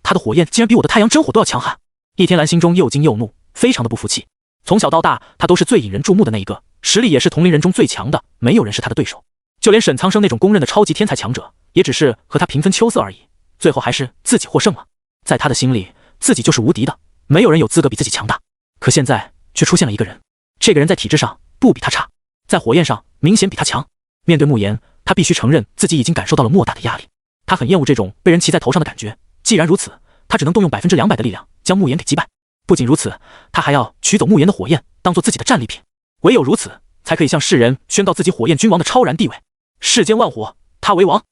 他的火焰竟然比我的太阳真火都要强悍。倚天蓝心中又惊又怒，非常的不服气。从小到大他都是最引人注目的那一个，实力也是同龄人中最强的，没有人是他的对手。就连沈苍生那种公认的超级天才强者，也只是和他平分秋色而已，最后还是自己获胜了。在他的心里，自己就是无敌的，没有人有资格比自己强大。可现在却出现了一个人，这个人在体质上不比他差，在火焰上明显比他强。面对慕言，他必须承认自己已经感受到了莫大的压力。他很厌恶这种被人骑在头上的感觉，既然如此，他只能动用200%的力量将慕言给击败。不仅如此，他还要取走慕言的火焰当做自己的战利品，唯有如此才可以向世人宣告自己火焰君王的超然地位。世间万火，他为王。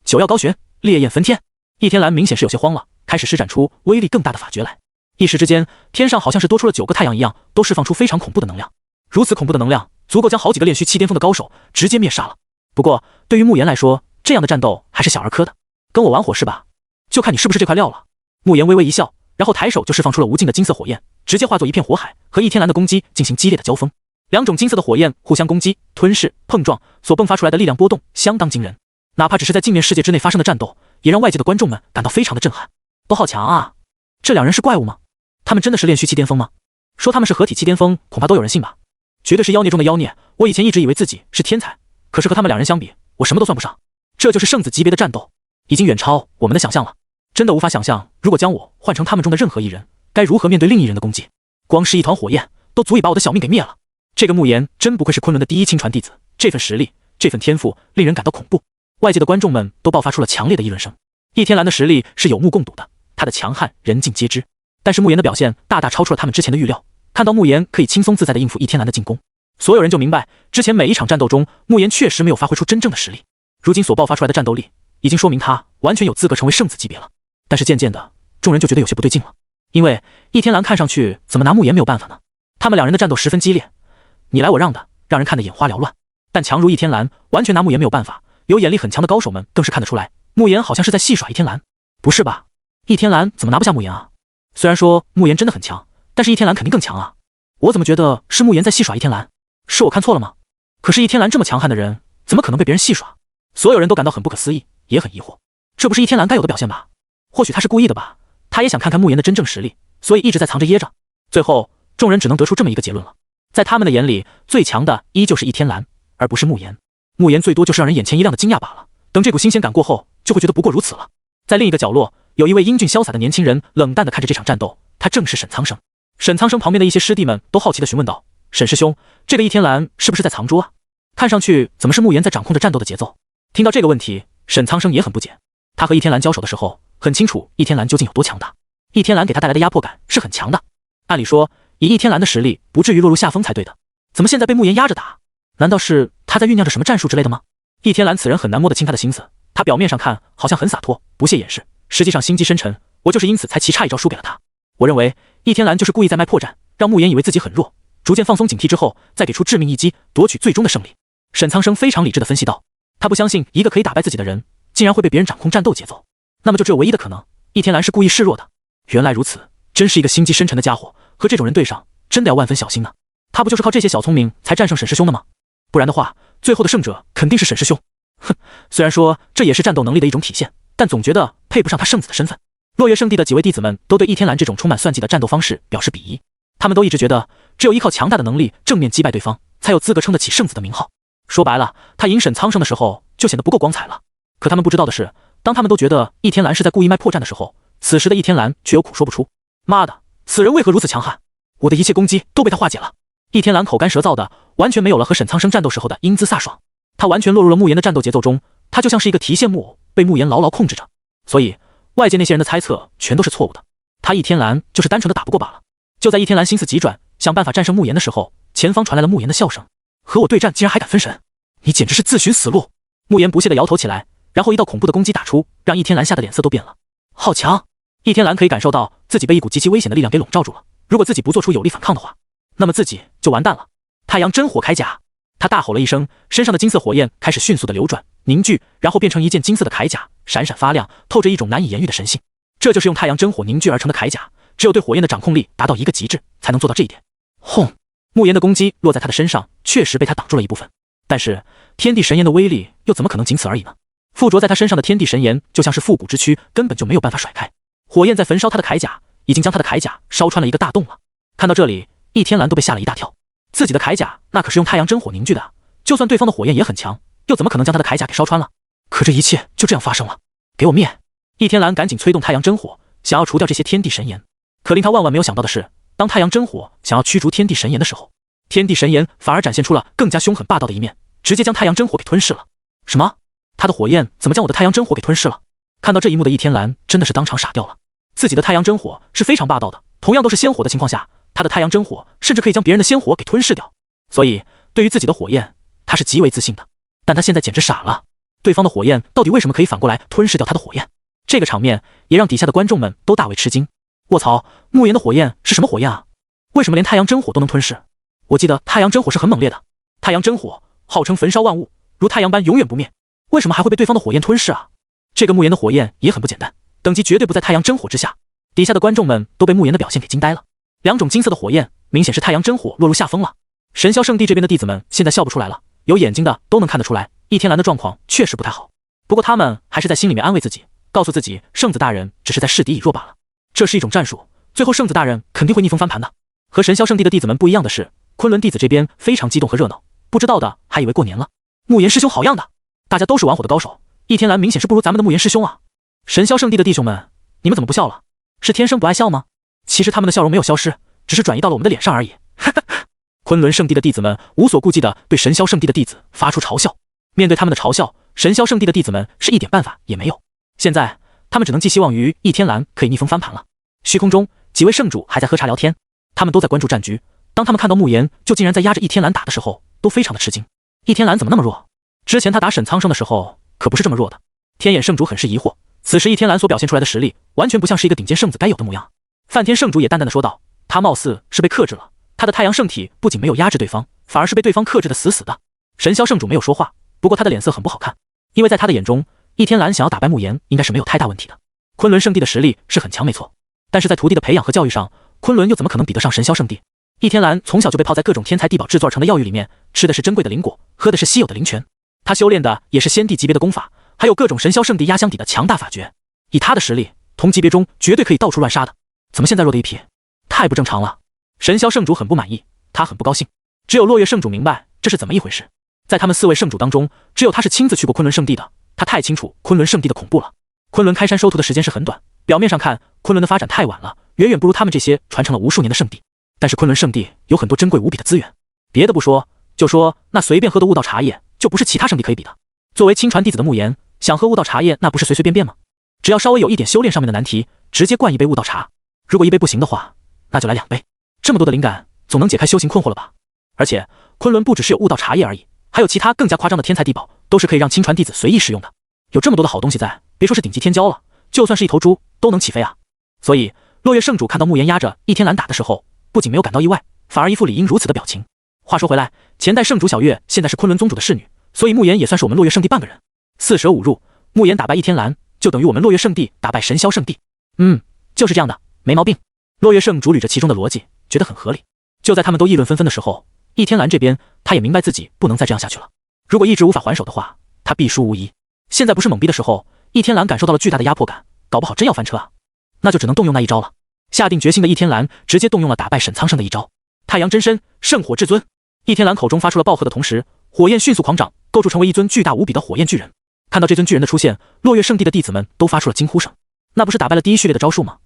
九曜高悬，烈焰焚天。倚天蓝明显是有些慌了，开始施展出威力更大的法诀来。一时之间，天上好像是多出了9个太阳一样，都释放出非常恐怖的能量。如此恐怖的能量，足够将好几个炼虚7巅峰的高手直接灭杀了。不过对于慕言来说，这样的战斗还是小儿科的。跟我玩火是吧？就看你是不是这块料了。慕言微微一笑，然后抬手就释放出了无尽的金色火焰，直接化作一片火海，和倚天蓝的攻击进行激烈的交锋。两种金色的火焰互相攻击、吞噬、碰撞，所迸发出来的力量波动相当惊人。哪怕只是在镜面世界之内发生的战斗，也让外界的观众们感到非常的震撼。都好强啊！这两人是怪物吗？他们真的是炼虚7巅峰吗？说他们是合体7巅峰，恐怕都有人信吧。绝对是妖孽中的妖孽。我以前一直以为自己是天才，可是和他们两人相比，我什么都算不上。这就是圣子级别的战斗，已经远超我们的想象了。真的无法想象，如果将我换成他们中的任何一人，该如何面对另一人的攻击。光是一团火焰都足以把我的小命给灭了。这个慕言真不愧是昆仑的第一亲传弟子，这份实力，这份天赋令人感到恐怖。外界的观众们都爆发出了强烈的议论声。倚天蓝的实力是有目共睹的，他的强悍人尽皆知，但是慕言的表现大大超出了他们之前的预料。看到慕言可以轻松自在地应付倚天蓝的进攻，所有人就明白之前每一场战斗中慕言确实没有发挥出真正的实力，如今所爆发出来的战斗力已经说明他完全有资格成为圣子级别了。但是渐渐的，众人就觉得有些不对劲了，因为倚天蓝看上去怎么拿慕言没有办法呢？他们两人的战斗十分激烈，你来我让的，让人看得眼花缭乱。但强如倚天蓝完全拿慕言没有办法，有眼力很强的高手们更是看得出来，慕言好像是在戏耍倚天蓝。不是吧？倚天蓝怎么拿不下慕言啊？虽然说慕言真的很强，但是倚天蓝肯定更强啊。我怎么觉得是慕言在戏耍倚天蓝？是我看错了吗？可是倚天蓝这么强悍的人，怎么可能被别人戏耍？所有人都感到很不可思议，也很疑惑。这不是倚天蓝该有的表现吧？或许他是故意的吧？他也想看看慕言的真正实力，所以一直在藏着掖着。最后众人只能得出这么一个结论了，在他们的眼里，最强的依旧是倚天蓝，而不是慕言。慕言最多就是让人眼前一亮的惊讶罢了，等这股新鲜感过后，就会觉得不过如此了。在另一个角落，有一位英俊潇洒的年轻人冷淡地看着这场战斗，他正是沈苍生。沈苍生旁边的一些师弟们都好奇地询问道：“沈师兄，这个倚天蓝是不是在藏拙啊？看上去怎么是慕言在掌控着战斗的节奏？”听到这个问题，沈苍生也很不解。他和倚天蓝交手的时候，很清楚倚天蓝究竟有多强大。倚天蓝给他带来的压迫感是很强的，按理说以倚天蓝的实力，不至于落入下风才对的，怎么现在被慕言压着打？难道是他在酝酿着什么战术之类的吗？倚天蓝此人很难摸得清他的心思，他表面上看好像很洒脱，不屑掩饰，实际上心机深沉。我就是因此才棋差一招输给了他。我认为倚天蓝就是故意在卖破绽，让慕言以为自己很弱，逐渐放松警惕之后，再给出致命一击，夺取最终的胜利。沈苍生非常理智地分析道，他不相信一个可以打败自己的人，竟然会被别人掌控战斗节奏，那么就只有唯一的可能，倚天蓝是故意示弱的。原来如此，真是一个心机深沉的家伙，和这种人对上，真的要万分小心啊。他不就是靠这些小聪明才战胜沈师兄的吗？不然的话，最后的胜者肯定是沈师兄。哼，虽然说这也是战斗能力的一种体现，但总觉得配不上他圣子的身份。落月圣地的几位弟子们都对倚天蓝这种充满算计的战斗方式表示鄙夷，他们都一直觉得只有依靠强大的能力正面击败对方，才有资格称得起圣子的名号。说白了，他赢沈苍生的时候就显得不够光彩了。可他们不知道的是，当他们都觉得倚天蓝是在故意卖破绽的时候，此时的倚天蓝却有苦说不出。妈的，此人为何如此强悍？我的一切攻击都被他化解了。易天蓝口干舌燥的，完全没有了和沈苍生战斗时候的英姿飒爽，他完全落入了慕言的战斗节奏中，他就像是一个提线木偶，被慕言牢牢控制着。所以外界那些人的猜测全都是错误的，他易天蓝就是单纯的打不过罢了。就在易天蓝心思急转，想办法战胜慕言的时候，前方传来了慕言的笑声：“和我对战竟然还敢分神，你简直是自寻死路！”慕言不屑地摇头起来，然后一道恐怖的攻击打出，让易天蓝吓得脸色都变了。好强！易天蓝可以感受到自己被一股极其危险的力量给笼罩住了，如果自己不做出有力反抗的话，那么自己就完蛋了。太阳真火铠甲，他大吼了一声，身上的金色火焰开始迅速的流转凝聚，然后变成一件金色的铠甲，闪闪发亮，透着一种难以言喻的神性。这就是用太阳真火凝聚而成的铠甲，只有对火焰的掌控力达到一个极致，才能做到这一点。轰！慕言的攻击落在他的身上，确实被他挡住了一部分，但是天地神炎的威力又怎么可能仅此而已呢？附着在他身上的天地神炎就像是复古之躯，根本就没有办法甩开。火焰在焚烧他的铠甲，已经将他的铠甲烧穿了一个大洞了。看到这里，易天蓝都被吓了一大跳。自己的铠甲那可是用太阳真火凝聚的，就算对方的火焰也很强，又怎么可能将他的铠甲给烧穿了？可这一切就这样发生了，给我灭！易天蓝赶紧催动太阳真火，想要除掉这些天地神炎。可令他万万没有想到的是，当太阳真火想要驱逐天地神炎的时候，天地神炎反而展现出了更加凶狠霸道的一面，直接将太阳真火给吞噬了。什么？他的火焰怎么将我的太阳真火给吞噬了？看到这一幕的易天蓝真的是当场傻掉了。自己的太阳真火是非常霸道的，同样都是仙火的情况下，他的太阳真火甚至可以将别人的仙火给吞噬掉，所以对于自己的火焰他是极为自信的。但他现在简直傻了，对方的火焰到底为什么可以反过来吞噬掉他的火焰？这个场面也让底下的观众们都大为吃惊。卧槽，慕言的火焰是什么火焰啊？为什么连太阳真火都能吞噬？我记得太阳真火是很猛烈的，太阳真火号称焚烧万物，如太阳般永远不灭，为什么还会被对方的火焰吞噬啊？这个慕言的火焰也很不简单，等级绝对不在太阳真火之下。底下的观众们都被慕言的表现给惊呆了，两种金色的火焰明显是太阳真火落入下风了。神霄圣地这边的弟子们现在笑不出来了，有眼睛的都能看得出来，易天蓝的状况确实不太好。不过他们还是在心里面安慰自己，告诉自己圣子大人只是在示敌以弱罢了，这是一种战术，最后圣子大人肯定会逆风翻盘的。和神霄圣地的弟子们不一样的是，昆仑弟子这边非常激动和热闹，不知道的还以为过年了。慕言师兄好样的，大家都是玩火的高手，易天蓝明显是不如咱们的慕言师兄啊。神霄圣地的弟兄们，你们怎么不笑了？是天生不爱笑吗？其实他们的笑容没有消失，只是转移到了我们的脸上而已。昆仑圣地的弟子们无所顾忌地对神霄圣地的弟子发出嘲笑，面对他们的嘲笑，神霄圣地的弟子们是一点办法也没有。现在他们只能寄希望于易天蓝可以逆风翻盘了。虚空中几位圣主还在喝茶聊天，他们都在关注战局。当他们看到慕言就竟然在压着易天蓝打的时候，都非常的吃惊。易天蓝怎么那么弱？之前他打沈苍生的时候可不是这么弱的。天眼圣主很是疑惑，此时易天蓝所表现出来的实力完全不像是一个顶尖圣子该有的模样。梵天圣主也淡淡的说道，他貌似是被克制了，他的太阳圣体不仅没有压制对方，反而是被对方克制的死死的。神霄圣主没有说话，不过他的脸色很不好看，因为在他的眼中，易天蓝想要打败慕言应该是没有太大问题的。昆仑圣地的实力是很强没错，但是在徒弟的培养和教育上，昆仑又怎么可能比得上神霄圣地？易天蓝从小就被泡在各种天材地宝制作而成的药浴里面，吃的是珍贵的灵果，喝的是稀有的灵泉，他修炼的也是仙帝级别的功法，还有各种神霄圣地压箱底的强大法诀。以他的实力，同级别中绝对可以到处乱杀的，怎么现在弱的一批？太不正常了！神霄圣主很不满意，他很不高兴。只有落月圣主明白这是怎么一回事。在他们4位圣主当中，只有他是亲自去过昆仑圣地的，他太清楚昆仑圣地的恐怖了。昆仑开山收徒的时间是很短，表面上看昆仑的发展太晚了，远远不如他们这些传承了无数年的圣地。但是昆仑圣地有很多珍贵无比的资源，别的不说，就说那随便喝的悟道茶叶就不是其他圣地可以比的。作为亲传弟子的慕言，想喝悟道茶叶那不是随随便便吗？只要稍微有一点修炼上面的难题，直接灌一杯悟道茶。如果一杯不行的话，那就来2杯。这么多的灵感，总能解开修行困惑了吧？而且昆仑不只是有悟道茶叶而已，还有其他更加夸张的天材地宝，都是可以让亲传弟子随意使用的。有这么多的好东西在，别说是顶级天骄了，就算是一头猪都能起飞啊！所以落月圣主看到慕言压着易天蓝打的时候，不仅没有感到意外，反而一副理应如此的表情。话说回来，前代圣主小月现在是昆仑宗主的侍女，所以慕言也算是我们落月圣地半个人。4舍5入，慕言打败易天蓝，就等于我们落月圣地打败神霄圣地。就是这样的，没毛病。落月圣主捋着其中的逻辑，觉得很合理。就在他们都议论纷纷的时候，易天蓝这边他也明白自己不能再这样下去了。如果一直无法还手的话，他必输无疑。现在不是懵逼的时候，易天蓝感受到了巨大的压迫感，搞不好真要翻车啊！那就只能动用那一招了。下定决心的易天蓝直接动用了打败沈苍生的一招太阳真身圣火至尊。易天蓝口中发出了暴喝的同时，火焰迅速狂涨，构筑成为一尊巨大无比的火焰巨人。看到这尊巨人的出现，落月圣地的弟子们都发出了惊呼声。那不是打败了第一序列的招数吗？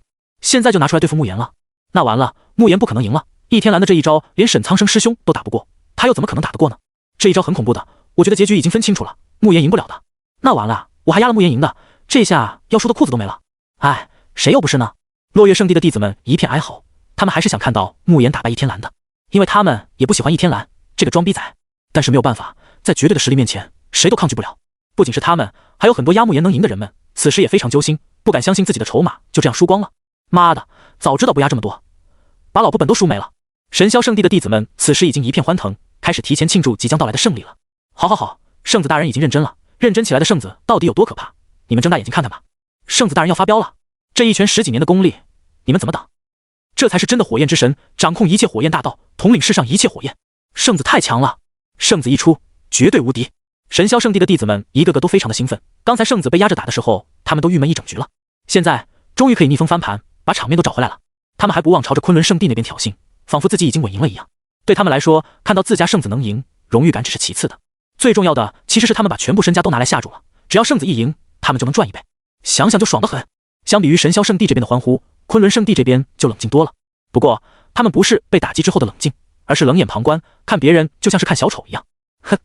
现在就拿出来对付慕言了，那完了，慕言不可能赢了，易天蓝的这一招连沈苍生师兄都打不过，他又怎么可能打得过呢？这一招很恐怖的，我觉得结局已经分清楚了，慕言赢不了的。那完了，我还压了慕言赢的，这下要输的裤子都没了。哎，谁又不是呢？落月圣地的弟子们一片哀嚎，他们还是想看到慕言打败易天蓝的，因为他们也不喜欢易天蓝这个装逼仔。但是没有办法，在绝对的实力面前，谁都抗拒不了。不仅是他们，还有很多压慕言能赢的人们，此时也非常揪心，不敢相信自己的筹码就这样输光了。妈的，早知道不压这么多，把老婆本都输没了。神霄圣地的弟子们此时已经一片欢腾，开始提前庆祝即将到来的胜利了。好好好，圣子大人已经认真了，认真起来的圣子到底有多可怕？你们睁大眼睛看看吧，圣子大人要发飙了！这一拳10几年的功力，你们怎么挡？这才是真的火焰之神，掌控一切火焰大道，统领世上一切火焰。圣子太强了，圣子一出，绝对无敌。神霄圣地的弟子们一个个都非常的兴奋，刚才圣子被压着打的时候，他们都郁闷一整局了，现在终于可以逆风翻盘，把场面都找回来了。他们还不忘朝着昆仑圣地那边挑衅，仿佛自己已经稳赢了一样。对他们来说，看到自家圣子能赢，荣誉感只是其次的，最重要的其实是他们把全部身家都拿来下注了，只要圣子一赢，他们就能赚一倍，想想就爽得很。相比于神霄圣地这边的欢呼，昆仑圣地这边就冷静多了。不过他们不是被打击之后的冷静，而是冷眼旁观，看别人就像是看小丑一样。哼，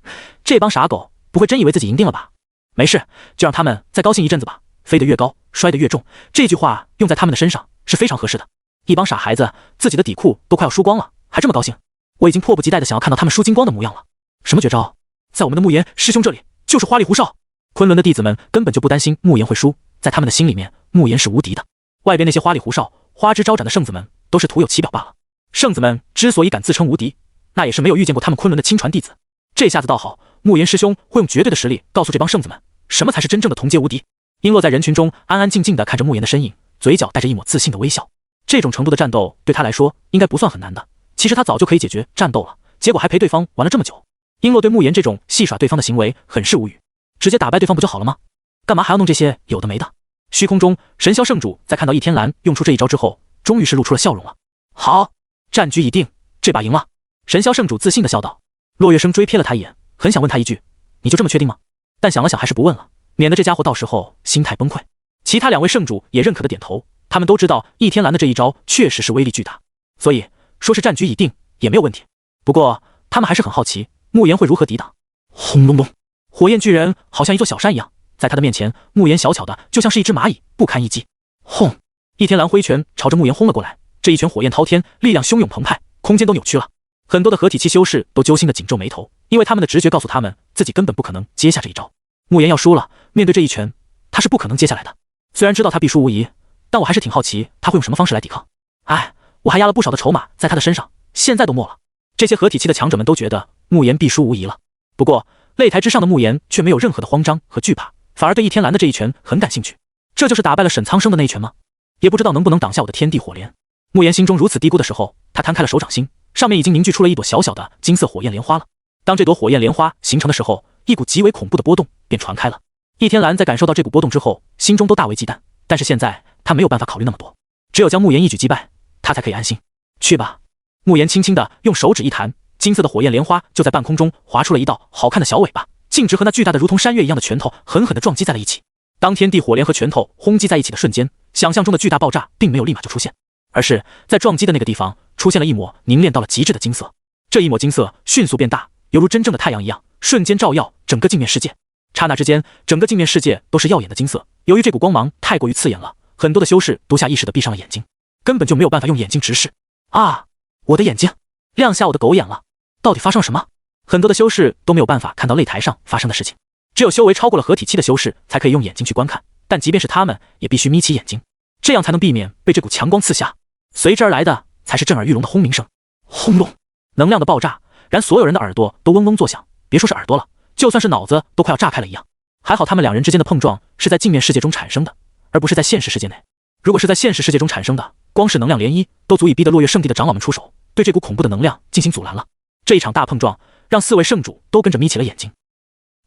这帮傻狗不会真以为自己赢定了吧？没事，就让他们再高兴一阵子吧。飞得越高，摔得越重，这句话用在他们的身上是非常合适的。一帮傻孩子，自己的底裤都快要输光了，还这么高兴？我已经迫不及待的想要看到他们输精光的模样了。什么绝招？在我们的慕言师兄这里就是花里胡哨。昆仑的弟子们根本就不担心慕言会输，在他们的心里面，慕言是无敌的。外边那些花里胡哨、花枝招展的圣子们都是徒有其表罢了。圣子们之所以敢自称无敌，那也是没有遇见过他们昆仑的亲传弟子。这下子倒好，慕言师兄会用绝对的实力告诉这帮圣子们，什么才是真正的同阶无敌。璎珞在人群中安安静静地看着慕言的身影，嘴角带着一抹自信的微笑。这种程度的战斗对他来说应该不算很难的，其实他早就可以解决战斗了，结果还陪对方玩了这么久。璎珞对慕言这种戏耍对方的行为很是无语，直接打败对方不就好了吗？干嘛还要弄这些有的没的？虚空中，神霄圣主在看到易天蓝用出这一招之后，终于是露出了笑容了。好，战局已定，这把赢了。神霄圣主自信地笑道。落月生追瞥了他一眼，很想问他一句，你就这么确定吗？但想了想还是不问了，免得这家伙到时候心态崩溃。其他两位圣主也认可的点头，他们都知道易天蓝的这一招确实是威力巨大，所以说是战局已定也没有问题。不过他们还是很好奇慕言会如何抵挡。轰隆隆，火焰巨人好像一座小山一样，在他的面前，慕言小巧的就像是一只蚂蚁，不堪一击。轰！易天蓝挥拳朝着慕言轰了过来，这一拳火焰滔天，力量汹涌澎湃，空间都扭曲了。很多的合体期修士都揪心的紧皱眉头，因为他们的直觉告诉他们，自己根本不可能接下这一招。慕言要输了，面对这一拳，他是不可能接下来的。虽然知道他必输无疑，但我还是挺好奇他会用什么方式来抵抗。哎，我还压了不少的筹码在他的身上，现在都没了。这些合体期的强者们都觉得慕言必输无疑了。不过擂台之上的慕言却没有任何的慌张和惧怕，反而对易天蓝的这一拳很感兴趣。这就是打败了沈苍生的那一拳吗？也不知道能不能挡下我的天地火莲。慕言心中如此嘀咕的时候，他摊开了手掌心，上面已经凝聚出了一朵小小的金色火焰莲花了。当这朵火焰莲花形成的时候，一股极为恐怖的波动便传开了。易天蓝在感受到这股波动之后，心中都大为忌惮，但是现在他没有办法考虑那么多，只有将慕言一举击败，他才可以安心。去吧。慕言轻轻的用手指一弹，金色的火焰莲花就在半空中划出了一道好看的小尾巴，径直和那巨大的如同山岳一样的拳头狠狠地撞击在了一起。当天地火莲和拳头轰击在一起的瞬间，想象中的巨大爆炸并没有立马就出现，而是在撞击的那个地方出现了一抹凝练到了极致的金色。这一抹金色迅速变大，犹如真正的太阳一样，瞬间照耀整个镜面世界。刹那之间，整个镜面世界都是耀眼的金色。由于这股光芒太过于刺眼了，很多的修士都下意识地闭上了眼睛，根本就没有办法用眼睛直视。啊，我的眼睛，亮瞎我的狗眼了！到底发生了什么？很多的修士都没有办法看到擂台上发生的事情，只有修为超过了合体期的修士才可以用眼睛去观看，但即便是他们也必须眯起眼睛，这样才能避免被这股强光刺瞎。随之而来的才是震耳欲聋的轰鸣声。轰隆，能量的爆炸让所有人的耳朵都嗡嗡作响，别说是耳朵了，就算是脑子都快要炸开了一样。还好他们两人之间的碰撞是在镜面世界中产生的，而不是在现实世界内。如果是在现实世界中产生的，光是能量涟漪都足以逼得落月圣地的长老们出手，对这股恐怖的能量进行阻拦了。这一场大碰撞让4位圣主都跟着眯起了眼睛，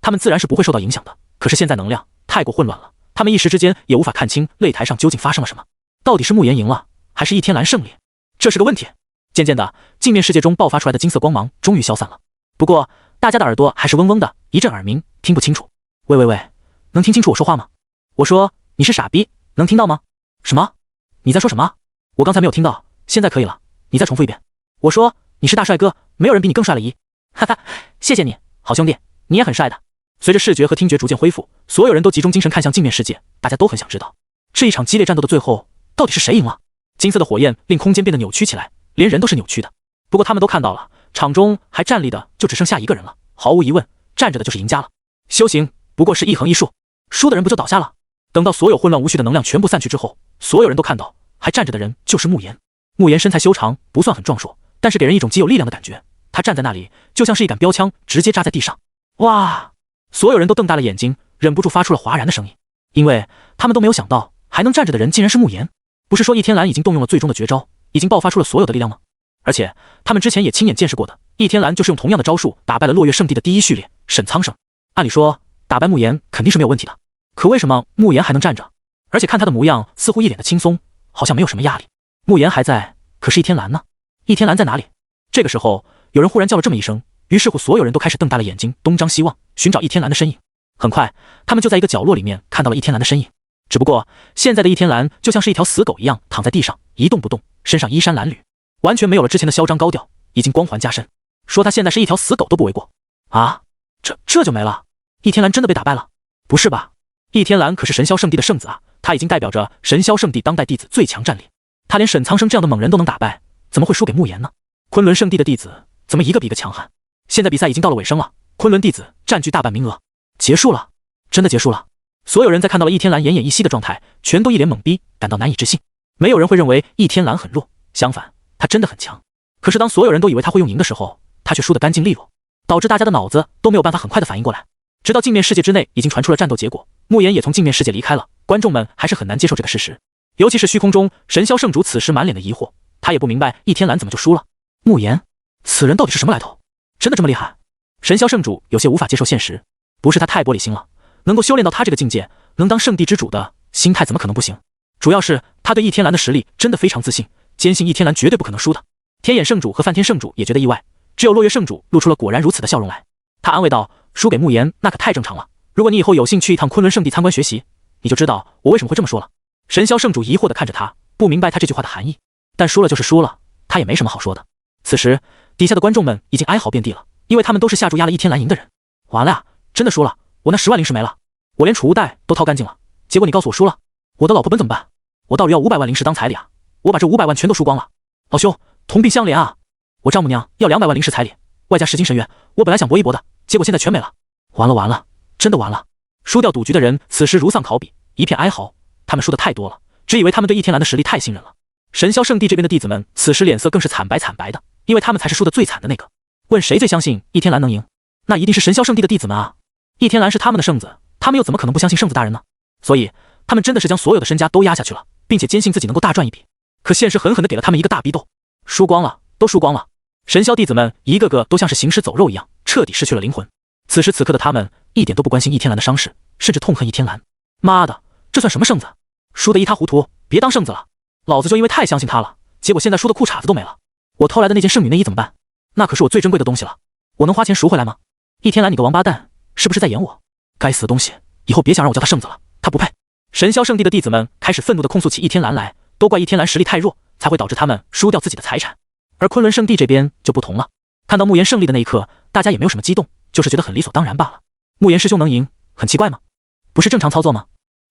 他们自然是不会受到影响的，可是现在能量太过混乱了，他们一时之间也无法看清擂台上究竟发生了什么，到底是慕言赢了还是易天蓝胜利，这是个问题。渐渐的，镜面世界中爆发出来的金色光芒终于消散了，不过大家的耳朵还是嗡嗡的，一阵耳鸣，听不清楚。喂喂喂，能听清楚我说话吗？我说你是傻逼，能听到吗？什么？你在说什么？我刚才没有听到，现在可以了，你再重复一遍。我说你是大帅哥，没有人比你更帅了咦。哈哈，谢谢你，好兄弟，你也很帅的。随着视觉和听觉逐渐恢复，所有人都集中精神看向镜面世界，大家都很想知道，这一场激烈战斗的最后，到底是谁赢了？金色的火焰令空间变得扭曲起来，连人都是扭曲的。不过他们都看到了，场中还站立的就只剩下一个人了，毫无疑问，站着的就是赢家了。修行不过是一横一竖，输的人不就倒下了？等到所有混乱无序的能量全部散去之后，所有人都看到，还站着的人就是慕言。慕言身材修长，不算很壮硕，但是给人一种极有力量的感觉。他站在那里，就像是一杆标枪，直接扎在地上。哇！所有人都瞪大了眼睛，忍不住发出了哗然的声音，因为他们都没有想到，还能站着的人竟然是慕言。不是说倚天蓝已经动用了最终的绝招，已经爆发出了所有的力量吗？而且他们之前也亲眼见识过的，倚天蓝就是用同样的招数打败了落月圣地的第一序列沈苍生。按理说打败慕言肯定是没有问题的，可为什么慕言还能站着？而且看他的模样，似乎一脸的轻松，好像没有什么压力。慕言还在，可是倚天蓝呢？倚天蓝在哪里？这个时候，有人忽然叫了这么一声，于是乎所有人都开始瞪大了眼睛，东张西望，寻找倚天蓝的身影。很快，他们就在一个角落里面看到了倚天蓝的身影。只不过现在的倚天蓝就像是一条死狗一样躺在地上一动不动，身上衣衫褴褛，完全没有了之前的嚣张高调，已经光环加深。说他现在是一条死狗都不为过啊！这就没了？倚天蓝真的被打败了？不是吧？倚天蓝可是神霄圣地的圣子啊，他已经代表着神霄圣地当代弟子最强战力，他连沈苍生这样的猛人都能打败，怎么会输给慕言呢？昆仑圣地的弟子怎么一个比一个强悍？现在比赛已经到了尾声了，昆仑弟子占据大半名额，结束了，真的结束了。所有人在看到了倚天蓝奄奄一息的状态，全都一脸懵逼，感到难以置信。没有人会认为倚天蓝很弱，相反，他真的很强。可是当所有人都以为他会用赢的时候，他却输得干净利落，导致大家的脑子都没有办法很快的反应过来。直到镜面世界之内已经传出了战斗结果，慕言也从镜面世界离开了，观众们还是很难接受这个事实。尤其是虚空中神霄圣主此时满脸的疑惑，他也不明白倚天蓝怎么就输了。慕言，此人到底是什么来头？真的这么厉害？神霄圣主有些无法接受现实，不是他太玻璃心了，能够修炼到他这个境界，能当圣地之主的心态怎么可能不行？主要是他对倚天蓝的实力真的非常自信，坚信倚天蓝绝对不可能输的。天眼圣主和梵天圣主也觉得意外，只有落月圣主露出了果然如此的笑容来。他安慰道，输给慕言那可太正常了，如果你以后有幸去一趟昆仑圣地参观学习，你就知道我为什么会这么说了。神霄圣主疑惑地看着他，不明白他这句话的含义，但输了就是输了，他也没什么好说的。此时底下的观众们已经哀嚎遍地了，因为他们都是下注压了倚天蓝赢的人。完了呀，真的输了，我那10万灵石没了，我连储物袋都掏干净了，结果你告诉我输了，我的老婆本怎么办？我倒是要500万灵石当彩礼啊，我把这500万全都输光了。老兄，同病相怜啊，我丈母娘要200万灵石彩礼，外加10金神元，我本来想搏一搏的，结果现在全没了。完了完了，真的完了。输掉赌局的人此时如丧考妣，一片哀嚎，他们输的太多了，只以为他们对倚天蓝的实力太信任了。神霄圣地这边的弟子们此时脸色更是惨白惨白的，因为他们才是输得最惨的那个。问谁最相信倚天蓝能赢？那一定是神霄圣地的弟子们啊！倚天蓝是他们的圣子，他们又怎么可能不相信圣子大人呢？所以他们真的是将所有的身家都压下去了，并且坚信自己能够大赚一笔。可现实狠狠地给了他们一个大逼斗，输光了，都输光了。神霄弟子们一个个都像是行尸走肉一样，彻底失去了灵魂。此时此刻的他们一点都不关心倚天蓝的伤势，甚至痛恨倚天蓝。妈的，这算什么圣子？输得一塌糊涂，别当圣子了。老子就因为太相信他了，结果现在输的裤衩子都没了。我偷来的那件圣女内衣怎么办？那可是我最珍贵的东西了，我能花钱赎回来吗？倚天蓝你个王八蛋，是不是在演我？该死的东西，以后别想让我叫他圣子了，他不配。神霄圣地的弟子们开始愤怒地控诉起倚天蓝来，都怪倚天蓝实力太弱，才会导致他们输掉自己的财产。而昆仑圣地这边就不同了，看到慕言胜利的那一刻，大家也没有什么激动，就是觉得很理所当然罢了。慕言师兄能赢，很奇怪吗？不是正常操作吗？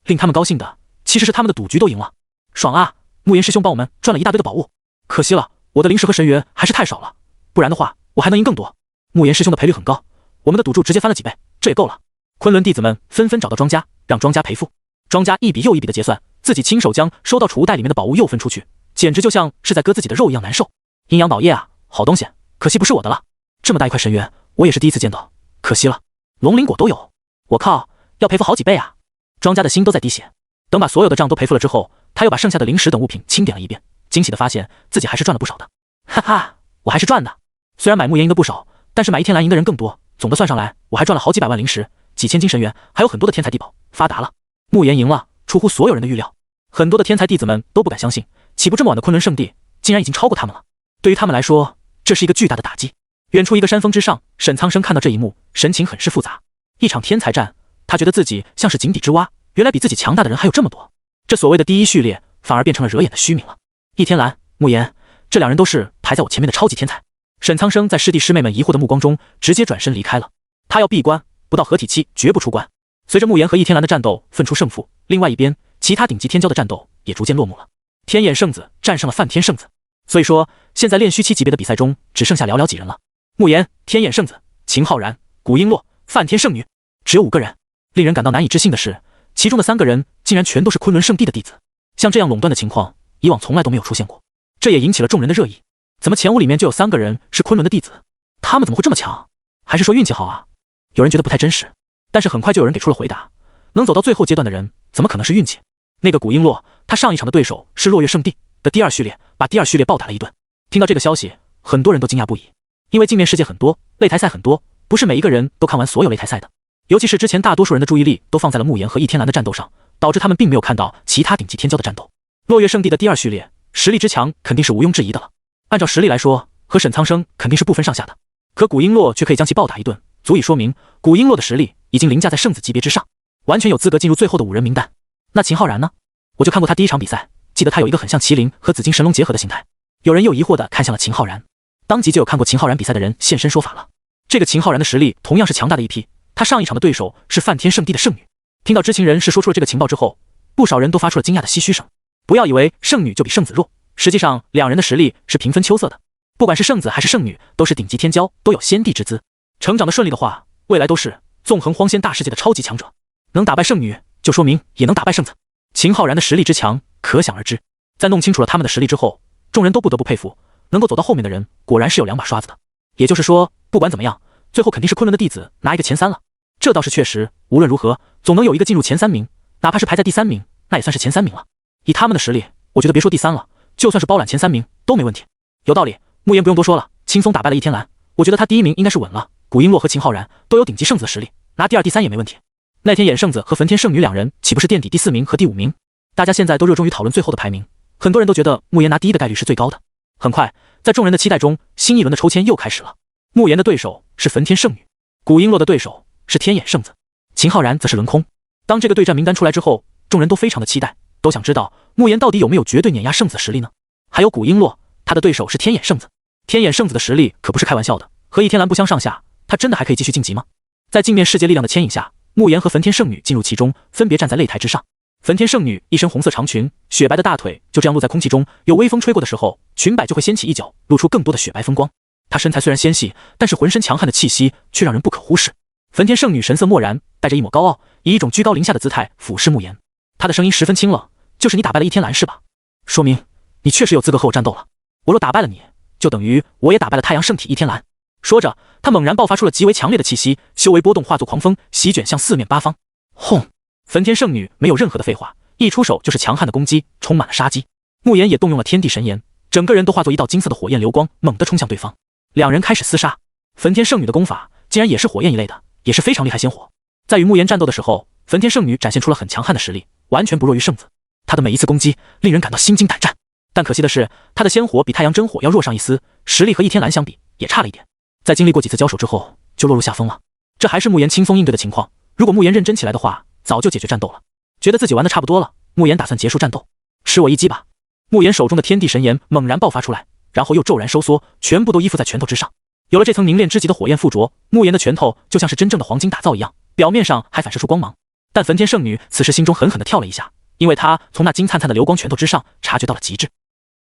令他们高兴的其实是他们的赌局都赢了，爽啊！慕言师兄帮我们赚了一大堆的宝物，可惜了，我的灵石和神元还是太少了，不然的话我还能赢更多。慕言师兄的赔率很高，我们的赌注直接翻了几倍，这也够了。昆仑弟子们纷纷找到庄家，让庄家赔付。庄家一笔又一笔的结算，自己亲手将收到储物袋里面的宝物又分出去，简直就像是在割自己的肉一样难受。阴阳宝叶啊，好东西，可惜不是我的了。这么大一块神元，我也是第一次见到，可惜了。龙鳞果都有，我靠，要赔付好几倍啊！庄家的心都在滴血。等把所有的账都赔付了之后，他又把剩下的灵石等物品清点了一遍，惊喜的发现自己还是赚了不少的。哈哈，我还是赚的。虽然买慕言赢的不少，但是买倚天蓝赢的人更多，总的算上来，我还赚了好几百万灵石，几千金神元，还有很多的天才地宝，发达了。慕言赢了，出乎所有人的预料，很多的天才弟子们都不敢相信，起步这么晚的昆仑圣地竟然已经超过他们了。对于他们来说，这是一个巨大的打击。远处一个山峰之上，沈苍生看到这一幕，神情很是复杂。一场天才战，他觉得自己像是井底之蛙，原来比自己强大的人还有这么多。这所谓的第一序列反而变成了惹眼的虚名了。倚天蓝、慕言，这两人都是排在我前面的超级天才。沈苍生在师弟师妹们疑惑的目光中，直接转身离开了。他要闭关，不到合体期绝不出关。随着慕言和易天蓝的战斗分出胜负，另外一边，其他顶级天骄的战斗也逐渐落幕了。天眼圣子战胜了梵天圣子，所以说现在炼虚期级别的比赛中只剩下寥寥几人了。慕言、天眼圣子、秦昊然、古璎珞、梵天圣女，只有5个人。令人感到难以置信的是，其中的3个人竟然全都是昆仑圣地的弟子。像这样垄断的情况，以往从来都没有出现过，这也引起了众人的热议。怎么前5里面就有3个人是昆仑的弟子？他们怎么会这么强？还是说运气好啊？有人觉得不太真实，但是很快就有人给出了回答：能走到最后阶段的人，怎么可能是运气？那个古璎珞，他上一场的对手是落月圣地的第2序列，把第2序列暴打了一顿。听到这个消息，很多人都惊讶不已，因为镜面世界很多，擂台赛很多，不是每一个人都看完所有擂台赛的。尤其是之前大多数人的注意力都放在了慕言和易天蓝的战斗上，导致他们并没有看到其他顶级天骄的战斗。落月圣地的第2序列实力之强肯定是毋庸置疑的了，按照实力来说，和沈苍生肯定是不分上下的。可古璎珞却可以将其暴打一顿，足以说明古璎珞的实力已经凌驾在圣子级别之上，完全有资格进入最后的5人名单。那秦昊然呢？我就看过他第1场比赛，记得他有一个很像麒麟和紫金神龙结合的形态。有人又疑惑地看向了秦昊然，当即就有看过秦昊然比赛的人现身说法了。这个秦昊然的实力同样是强大的一批，他上一场的对手是梵天圣地的圣女。听到知情人士说出了这个情报之后，不少人都发出了惊讶的唏嘘声。不要以为圣女就比圣子弱，实际上2人的实力是平分秋色的。不管是圣子还是圣女，都是顶级天骄，都有先帝之资。成长的顺利的话，未来都是纵横荒仙大世界的超级强者。能打败圣女，就说明也能打败圣子。秦昊然的实力之强，可想而知。在弄清楚了他们的实力之后，众人都不得不佩服，能够走到后面的人，果然是有2把刷子的。也就是说，不管怎么样，最后肯定是昆仑的弟子拿一个前3了。这倒是确实，无论如何，总能有一个进入前3名，哪怕是排在第3名，那也算是前3名了。以他们的实力，我觉得别说第3了，就算是包揽前3名都没问题。有道理，慕言不用多说了，轻松打败了易天蓝，我觉得他第1名应该是稳了。古璎珞和秦昊然都有顶级圣子的实力，拿第2、第3也没问题。那天眼圣子和焚天圣女2人岂不是垫底第4名和第5名？大家现在都热衷于讨论最后的排名，很多人都觉得慕言拿第1的概率是最高的。很快，在众人的期待中，新一轮的抽签又开始了。慕言的对手是焚天圣女，古璎珞的对手是天眼圣子，秦昊然则是轮空。当这个对战名单出来之后，众人都非常的期待，都想知道慕言到底有没有绝对碾压圣子的实力呢？还有古璎珞，他的对手是天眼圣子，天眼圣子的实力可不是开玩笑的，和易天蓝不相上下，他真的还可以继续晋级吗？在镜面世界力量的牵引下，慕言和焚天圣女进入其中，分别站在擂台之上。焚天圣女一身红色长裙，雪白的大腿就这样露在空气中，有微风吹过的时候，裙摆就会掀起一角，露出更多的雪白风光。她身材虽然纤细，但是浑身强悍的气息却让人不可忽视。焚天圣女神色漠然，带着一抹高傲，以一种居高临下的姿态俯视慕言。她的声音十分清冷：“就是你打败了易天蓝是吧？说明你确实有资格和我战斗了。我若打败了你，就等于我也打败了太阳圣体易天蓝。”说着，他猛然爆发出了极为强烈的气息，修为波动化作狂风，席卷向4面8方。轰！焚天圣女没有任何的废话，一出手就是强悍的攻击，充满了杀机。慕言也动用了天地神炎，整个人都化作一道金色的火焰流光，猛地冲向对方。2人开始厮杀。焚天圣女的功法竟然也是火焰一类的，也是非常厉害鲜活。在与慕言战斗的时候，焚天圣女展现出了很强悍的实力，完全不弱于圣子。她的每一次攻击令人感到心惊胆战，但可惜的是，她的鲜活比太阳真火要弱上一丝，实力和易天蓝相比也差了一点。在经历过几次交手之后，就落入下风了。这还是慕言轻松应对的情况，如果慕言认真起来的话，早就解决战斗了。觉得自己玩的差不多了，慕言打算结束战斗。吃我一击吧！慕言手中的天地神炎猛然爆发出来，然后又骤然收缩，全部都依附在拳头之上。有了这层凝练之极的火焰附着，慕言的拳头就像是真正的黄金打造一样，表面上还反射出光芒。但焚天圣女此时心中狠狠地跳了一下，因为她从那金灿灿的流光拳头之上察觉到了极致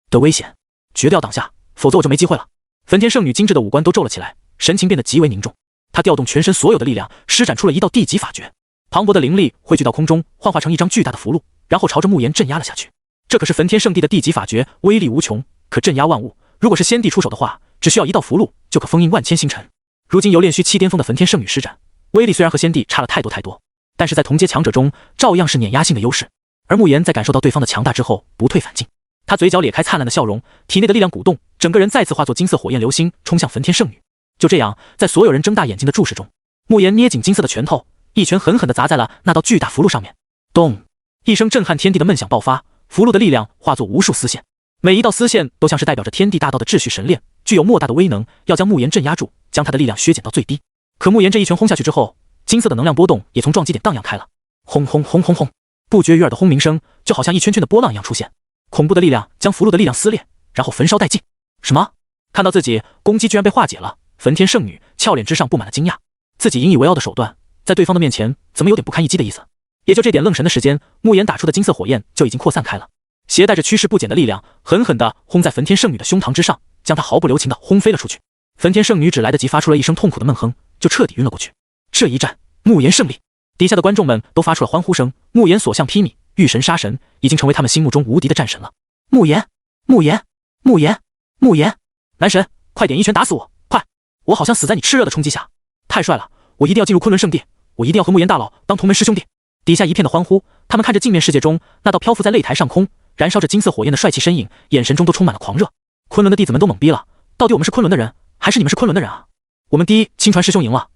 的危险，绝对要挡下，否则我就没机会了。焚天圣女精致的五官都皱了起来，神情变得极为凝重。她调动全身所有的力量，施展出了一道地级法诀，磅礴的灵力汇聚到空中，幻化成一张巨大的符箓，然后朝着慕言镇压了下去。这可是焚天圣地的地级法诀，威力无穷，可镇压万物。如果是先帝出手的话，只需要一道符箓就可封印万千星辰。如今由炼虚7巅峰的焚天圣女施展，威力虽然和先帝差了太多，但是在同阶强者中照样是碾压性的优势。而慕言在感受到对方的强大之后，不退反进，他嘴角咧开灿烂的笑容，体内的力量鼓动，整个人再次化作金色火焰流星，冲向焚天圣女。就这样，在所有人睁大眼睛的注视中，慕言捏紧金色的拳头，一拳狠狠地砸在了那道巨大符箓上面。咚！一声震撼天地的闷响爆发，符箓的力量化作无数丝线，每一道丝线都像是代表着天地大道的秩序神链，具有莫大的威能，要将慕言镇压住，将他的力量削减到最低。可慕言这一拳轰下去之后，金色的能量波动也从撞击点荡漾开了，轰轰轰轰轰，不绝于耳的轰鸣声就好像一圈圈的波浪一样出现，恐怖的力量将符箓的力量撕裂，然后焚烧殆尽。什么？看到自己攻击居然被化解了，焚天圣女俏脸之上布满了惊讶。自己引以为傲的手段，在对方的面前怎么有点不堪一击的意思？也就这点愣神的时间，慕言打出的金色火焰就已经扩散开了，携带着驱势不减的力量，狠狠地轰在焚天圣女的胸膛之上，将她毫不留情地轰飞了出去。焚天圣女只来得及发出了一声痛苦的闷哼，就彻底晕了过去。这一战，慕言胜利，底下的观众们都发出了欢呼声。慕言所向披靡，遇神杀神，已经成为他们心目中无敌的战神了。慕言，慕言，慕言，慕言，男神，快点一拳打死我！快，我好像死在你炽热的冲击下。太帅了，我一定要进入昆仑圣地，我一定要和慕言大佬当同门师兄弟。底下一片的欢呼，他们看着镜面世界中那道漂浮在擂台上空、燃烧着金色火焰的帅气身影，眼神中都充满了狂热。昆仑的弟子们都懵逼了，到底我们是昆仑的人，还是你们是昆仑的人啊？我们第一亲传师兄赢了，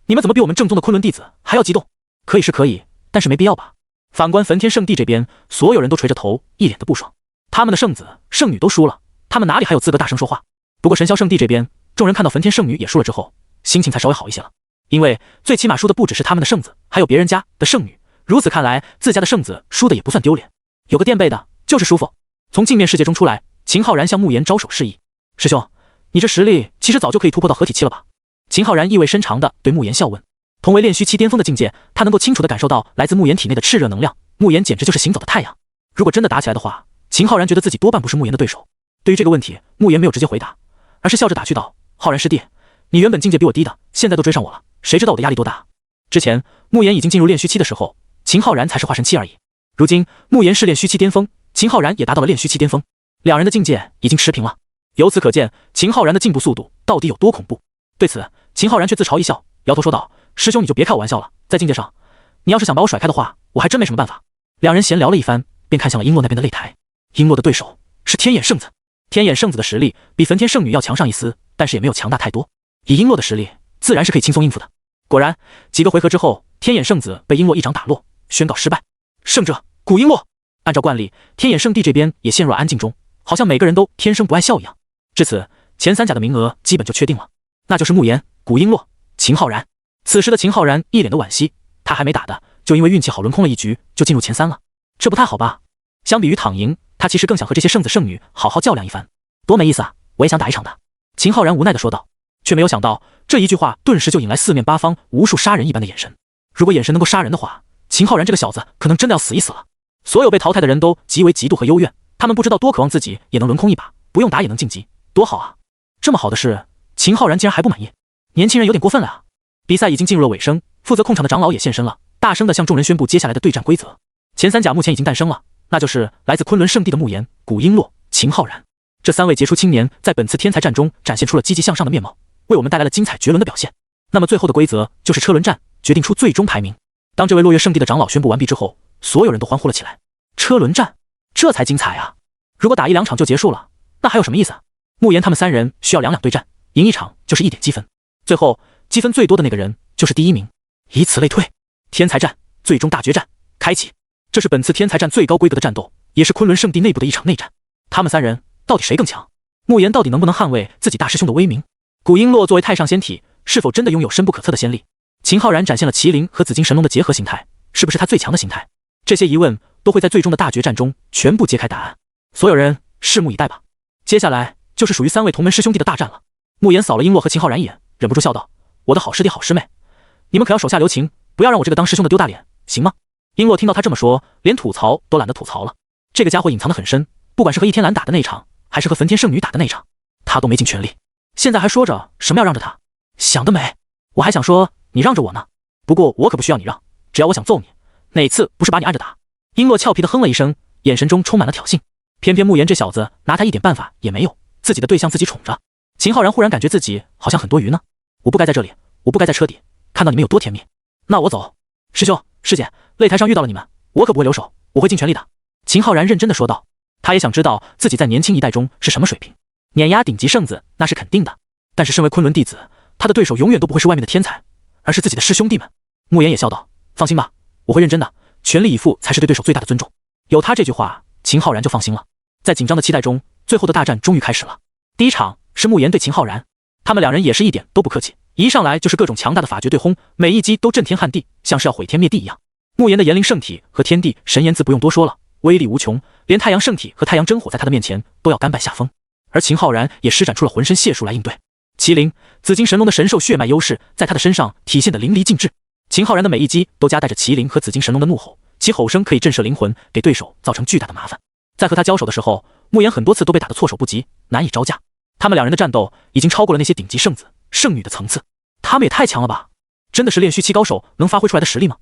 你们怎么比我们正宗的昆仑弟子还要激动？可以是可以，但是没必要吧？反观焚天圣地这边，所有人都垂着头，一脸的不爽。他们的圣子、圣女都输了，他们哪里还有资格大声说话？不过神霄圣地这边，众人看到焚天圣女也输了之后，心情才稍微好一些了，因为最起码输的不只是他们的圣子，还有别人家的圣女。如此看来，自家的圣子输的也不算丢脸，有个垫背的就是舒服。从镜面世界中出来，秦昊然向慕言招手示意：“师兄，你这实力其实早就可以突破到合体期了吧？”秦昊然意味深长地对慕言笑问。同为炼虚期巅峰的境界，他能够清楚地感受到来自慕言体内的炽热能量。慕言简直就是行走的太阳。如果真的打起来的话，秦昊然觉得自己多半不是慕言的对手。对于这个问题，慕言没有直接回答，而是笑着打趣道：“昊然师弟，你原本境界比我低的，现在都追上我了，谁知道我的压力多大？”之前慕言已经进入炼虚期的时候，秦昊然才是化神期而已。如今慕言是炼虚期巅峰，秦昊然也达到了炼虚期巅峰，两人的境界已经持平了。由此可见，秦昊然的进步速度到底有多恐怖。对此，秦昊然却自嘲一笑，摇头说道：“师兄你就别开我玩笑了，在境界上，你要是想把我甩开的话，我还真没什么办法。”两人闲聊了一番，便看向了璎珞那边的擂台。璎珞的对手是天眼圣子，天眼圣子的实力比焚天圣女要强上一丝，但是也没有强大太多。以璎珞的实力，自然是可以轻松应付的。果然，几个回合之后，天眼圣子被璎珞一掌打落，宣告失败。胜者古璎珞。按照惯例，天眼圣地这边也陷入了安静中，好像每个人都天生不爱笑一样。至此，前三甲的名额基本就确定了，那就是慕言、古璎珞、秦昊然。此时的秦昊然一脸的惋惜，他还没打的，就因为运气好轮空了一局就进入前三了，这不太好吧？相比于躺赢，他其实更想和这些圣子圣女好好较量一番，多没意思啊！我也想打一场的。秦昊然无奈地说道，却没有想到这一句话顿时就引来四面八方无数杀人一般的眼神。如果眼神能够杀人的话，秦昊然这个小子可能真的要死一死了。所有被淘汰的人都极为嫉妒和幽怨，他们不知道多渴望自己也能轮空一把，不用打也能晋级，多好啊！这么好的事，秦昊然竟然还不满意，年轻人有点过分了啊！比赛已经进入了尾声，负责控场的长老也现身了，大声地向众人宣布接下来的对战规则。前三甲目前已经诞生了，那就是来自昆仑圣地的慕言、古璎珞、秦昊然。这三位杰出青年在本次天才战中展现出了积极向上的面貌，为我们带来了精彩绝伦的表现。那么最后的规则就是车轮战，决定出最终排名。当这位落月圣地的长老宣布完毕之后，所有人都欢呼了起来。车轮战，这才精彩啊！如果打一两场就结束了，那还有什么意思啊？慕言他们三人需要两对战，赢一场就是1点积分，最后积分最多的那个人就是第一名，以此类推。天才战最终大决战开启，这是本次天才战最高规格的战斗，也是昆仑圣地内部的一场内战。他们三人到底谁更强？慕言到底能不能捍卫自己大师兄的威名？古璎珞作为太上仙体，是否真的拥有深不可测的仙力？秦昊然展现了麒麟和紫金神龙的结合形态，是不是他最强的形态？这些疑问都会在最终的大决战中全部揭开答案。所有人拭目以待吧。接下来就是属于三位同门师兄弟的大战了。慕言扫了璎珞和秦昊然一眼，忍不住笑道：“我的好师弟好师妹，你们可要手下留情，不要让我这个当师兄的丢大脸，行吗？”璎珞听到他这么说，连吐槽都懒得吐槽了。这个家伙隐藏得很深，不管是和倚天蓝打的那场，还是和焚天圣女打的那场，他都没尽全力。现在还说着什么要让着他，想得美！我还想说你让着我呢，不过我可不需要你让，只要我想揍你，哪次不是把你按着打？璎珞俏皮地哼了一声，眼神中充满了挑衅。偏偏慕言这小子拿他一点办法也没有，自己的对象自己宠着。秦昊然忽然感觉自己好像很多余呢，我不该在这里，我不该在车底看到你们有多甜蜜，那我走。师兄师姐，擂台上遇到了你们，我可不会留手，我会尽全力的。秦昊然认真地说道。他也想知道自己在年轻一代中是什么水平，碾压顶级圣子那是肯定的，但是身为昆仑弟子，他的对手永远都不会是外面的天才，而是自己的师兄弟们。慕言也笑道：“放心吧，我会认真的，全力以赴才是对对手最大的尊重。”有他这句话，秦昊然就放心了。在紧张的期待中，最后的大战终于开始了。第一场是慕言对秦昊然，他们两人也是一点都不客气，一上来就是各种强大的法诀对轰，每一击都震天撼地，像是要毁天灭地一样。慕言的炎灵圣体和天地神炎自不用多说了，威力无穷，连太阳圣体和太阳真火在他的面前都要甘拜下风。而秦昊然也施展出了浑身解数来应对。麒麟、紫金神龙的神兽血脉优势在他的身上体现得淋漓尽致。秦昊然的每一击都夹带着麒麟和紫金神龙的怒吼，其吼声可以震慑灵魂，给对手造成巨大的麻烦。在和他交手的时候，慕言很多次都被打得措手不及，难以招架。他们两人的战斗已经超过了那些顶级圣子、圣女的层次，他们也太强了吧！真的是炼虚期高手能发挥出来的实力吗？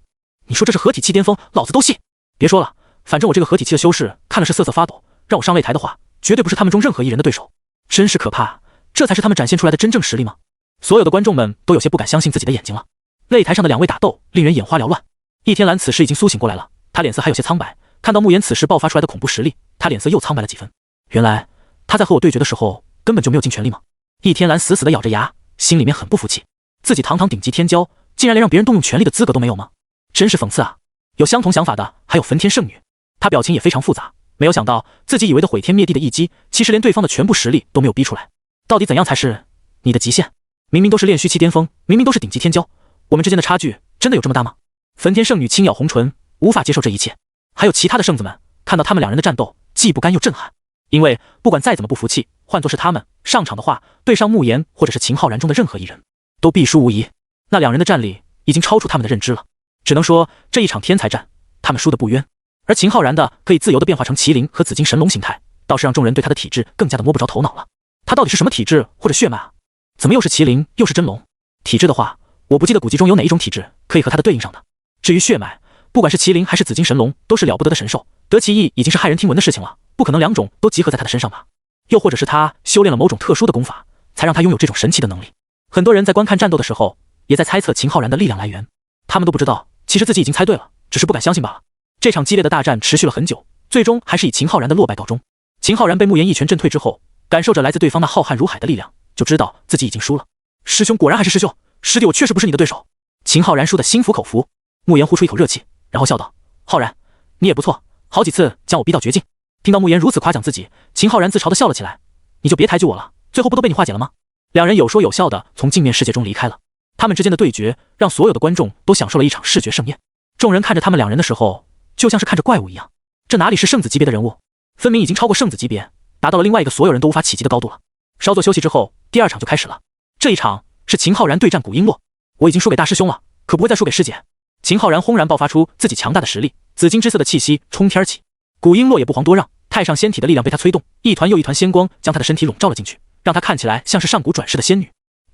你说这是合体期巅峰，老子都信。别说了，反正我这个合体期的修士看了是瑟瑟发抖，让我上擂台的话，绝对不是他们中任何一人的对手。真是可怕，这才是他们展现出来的真正实力吗？所有的观众们都有些不敢相信自己的眼睛了。擂台上的两位打斗令人眼花缭乱。易天蓝此时已经苏醒过来了，他脸色还有些苍白，看到慕言此时爆发出来的恐怖实力，他脸色又苍白了几分。原来他在和我对决的时候根本就没有尽全力吗？易天蓝死死地咬着牙，心里面很不服气，自己堂堂顶级天骄，竟然连让别人动用全力的资格都没有吗？真是讽刺啊！有相同想法的还有焚天圣女，她表情也非常复杂，没有想到自己以为的毁天灭地的一击，其实连对方的全部实力都没有逼出来。到底怎样才是你的极限？明明都是炼虚期巅峰，明明都是顶级天骄，我们之间的差距真的有这么大吗？焚天圣女轻咬红唇，无法接受这一切。还有其他的圣子们看到他们两人的战斗，既不甘又震撼，因为不管再怎么不服气，换作是他们上场的话，对上慕言或者是秦昊然中的任何一人，都必输无疑。那两人的战力已经超出他们的认知了，只能说这一场天才战，他们输得不冤。而秦昊然的可以自由地变化成麒麟和紫金神龙形态，倒是让众人对他的体质更加的摸不着头脑了。他到底是什么体质或者血脉啊？怎么又是麒麟又是真龙？体质的话，我不记得古籍中有哪一种体质可以和他的对应上的。至于血脉，不管是麒麟还是紫金神龙，都是了不得的神兽，得其一已经是骇人听闻的事情了，不可能两种都集合在他的身上吧？又或者是他修炼了某种特殊的功法，才让他拥有这种神奇的能力？很多人在观看战斗的时候，也在猜测秦昊然的力量来源，他们都不知道，其实自己已经猜对了，只是不敢相信罢了。这场激烈的大战持续了很久，最终还是以秦昊然的落败告终。秦昊然被慕言一拳震退之后，感受着来自对方那浩瀚如海的力量，就知道自己已经输了。师兄果然还是师兄，师弟我确实不是你的对手。秦昊然输得心服口服。慕言呼出一口热气，然后笑道：昊然，你也不错，好几次将我逼到绝境。听到慕言如此夸奖自己，秦昊然自嘲地笑了起来。你就别抬举我了，最后不都被你化解了吗？两人有说有笑地从镜面世界中离开了。他们之间的对决让所有的观众都享受了一场视觉盛宴。众人看着他们两人的时候，就像是看着怪物一样。这哪里是圣子级别的人物，分明已经超过圣子级别，达到了另外一个所有人都无法企及的高度了。稍作休息之后，第二场就开始了。这一场是秦昊然对战古璎珞。我已经输给大师兄了，可不会再输给师姐。秦昊然轰然爆发出自己强大的实力，紫金之色的气息冲天起。古璎珞也不遑多让，太上仙体的力量被他催动，一团又一团仙光将他的身体笼罩了进去，让他看起来像是上古转世的仙女。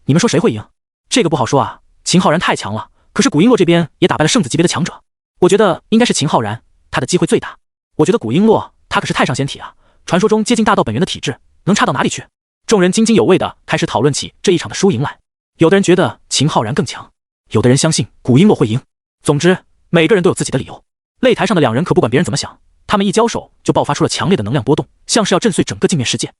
你们说谁会赢？这个不好说啊，秦昊然太强了，可是古璎珞这边也打败了圣子级别的强者，我觉得应该是秦昊然，他的机会最大。我觉得古璎珞他可是太上仙体啊，传说中接近大道本源的体质，能差到哪里去？众人津津有味地开始讨论起这一场的输赢来。有的人觉得秦昊然更强，有的人相信古璎珞会赢。总之，每个人都有自己的理由。擂台上的两人可不管别人怎么想，他们一交手就爆发出了强烈的能量波动，像是要震碎整个镜面世界。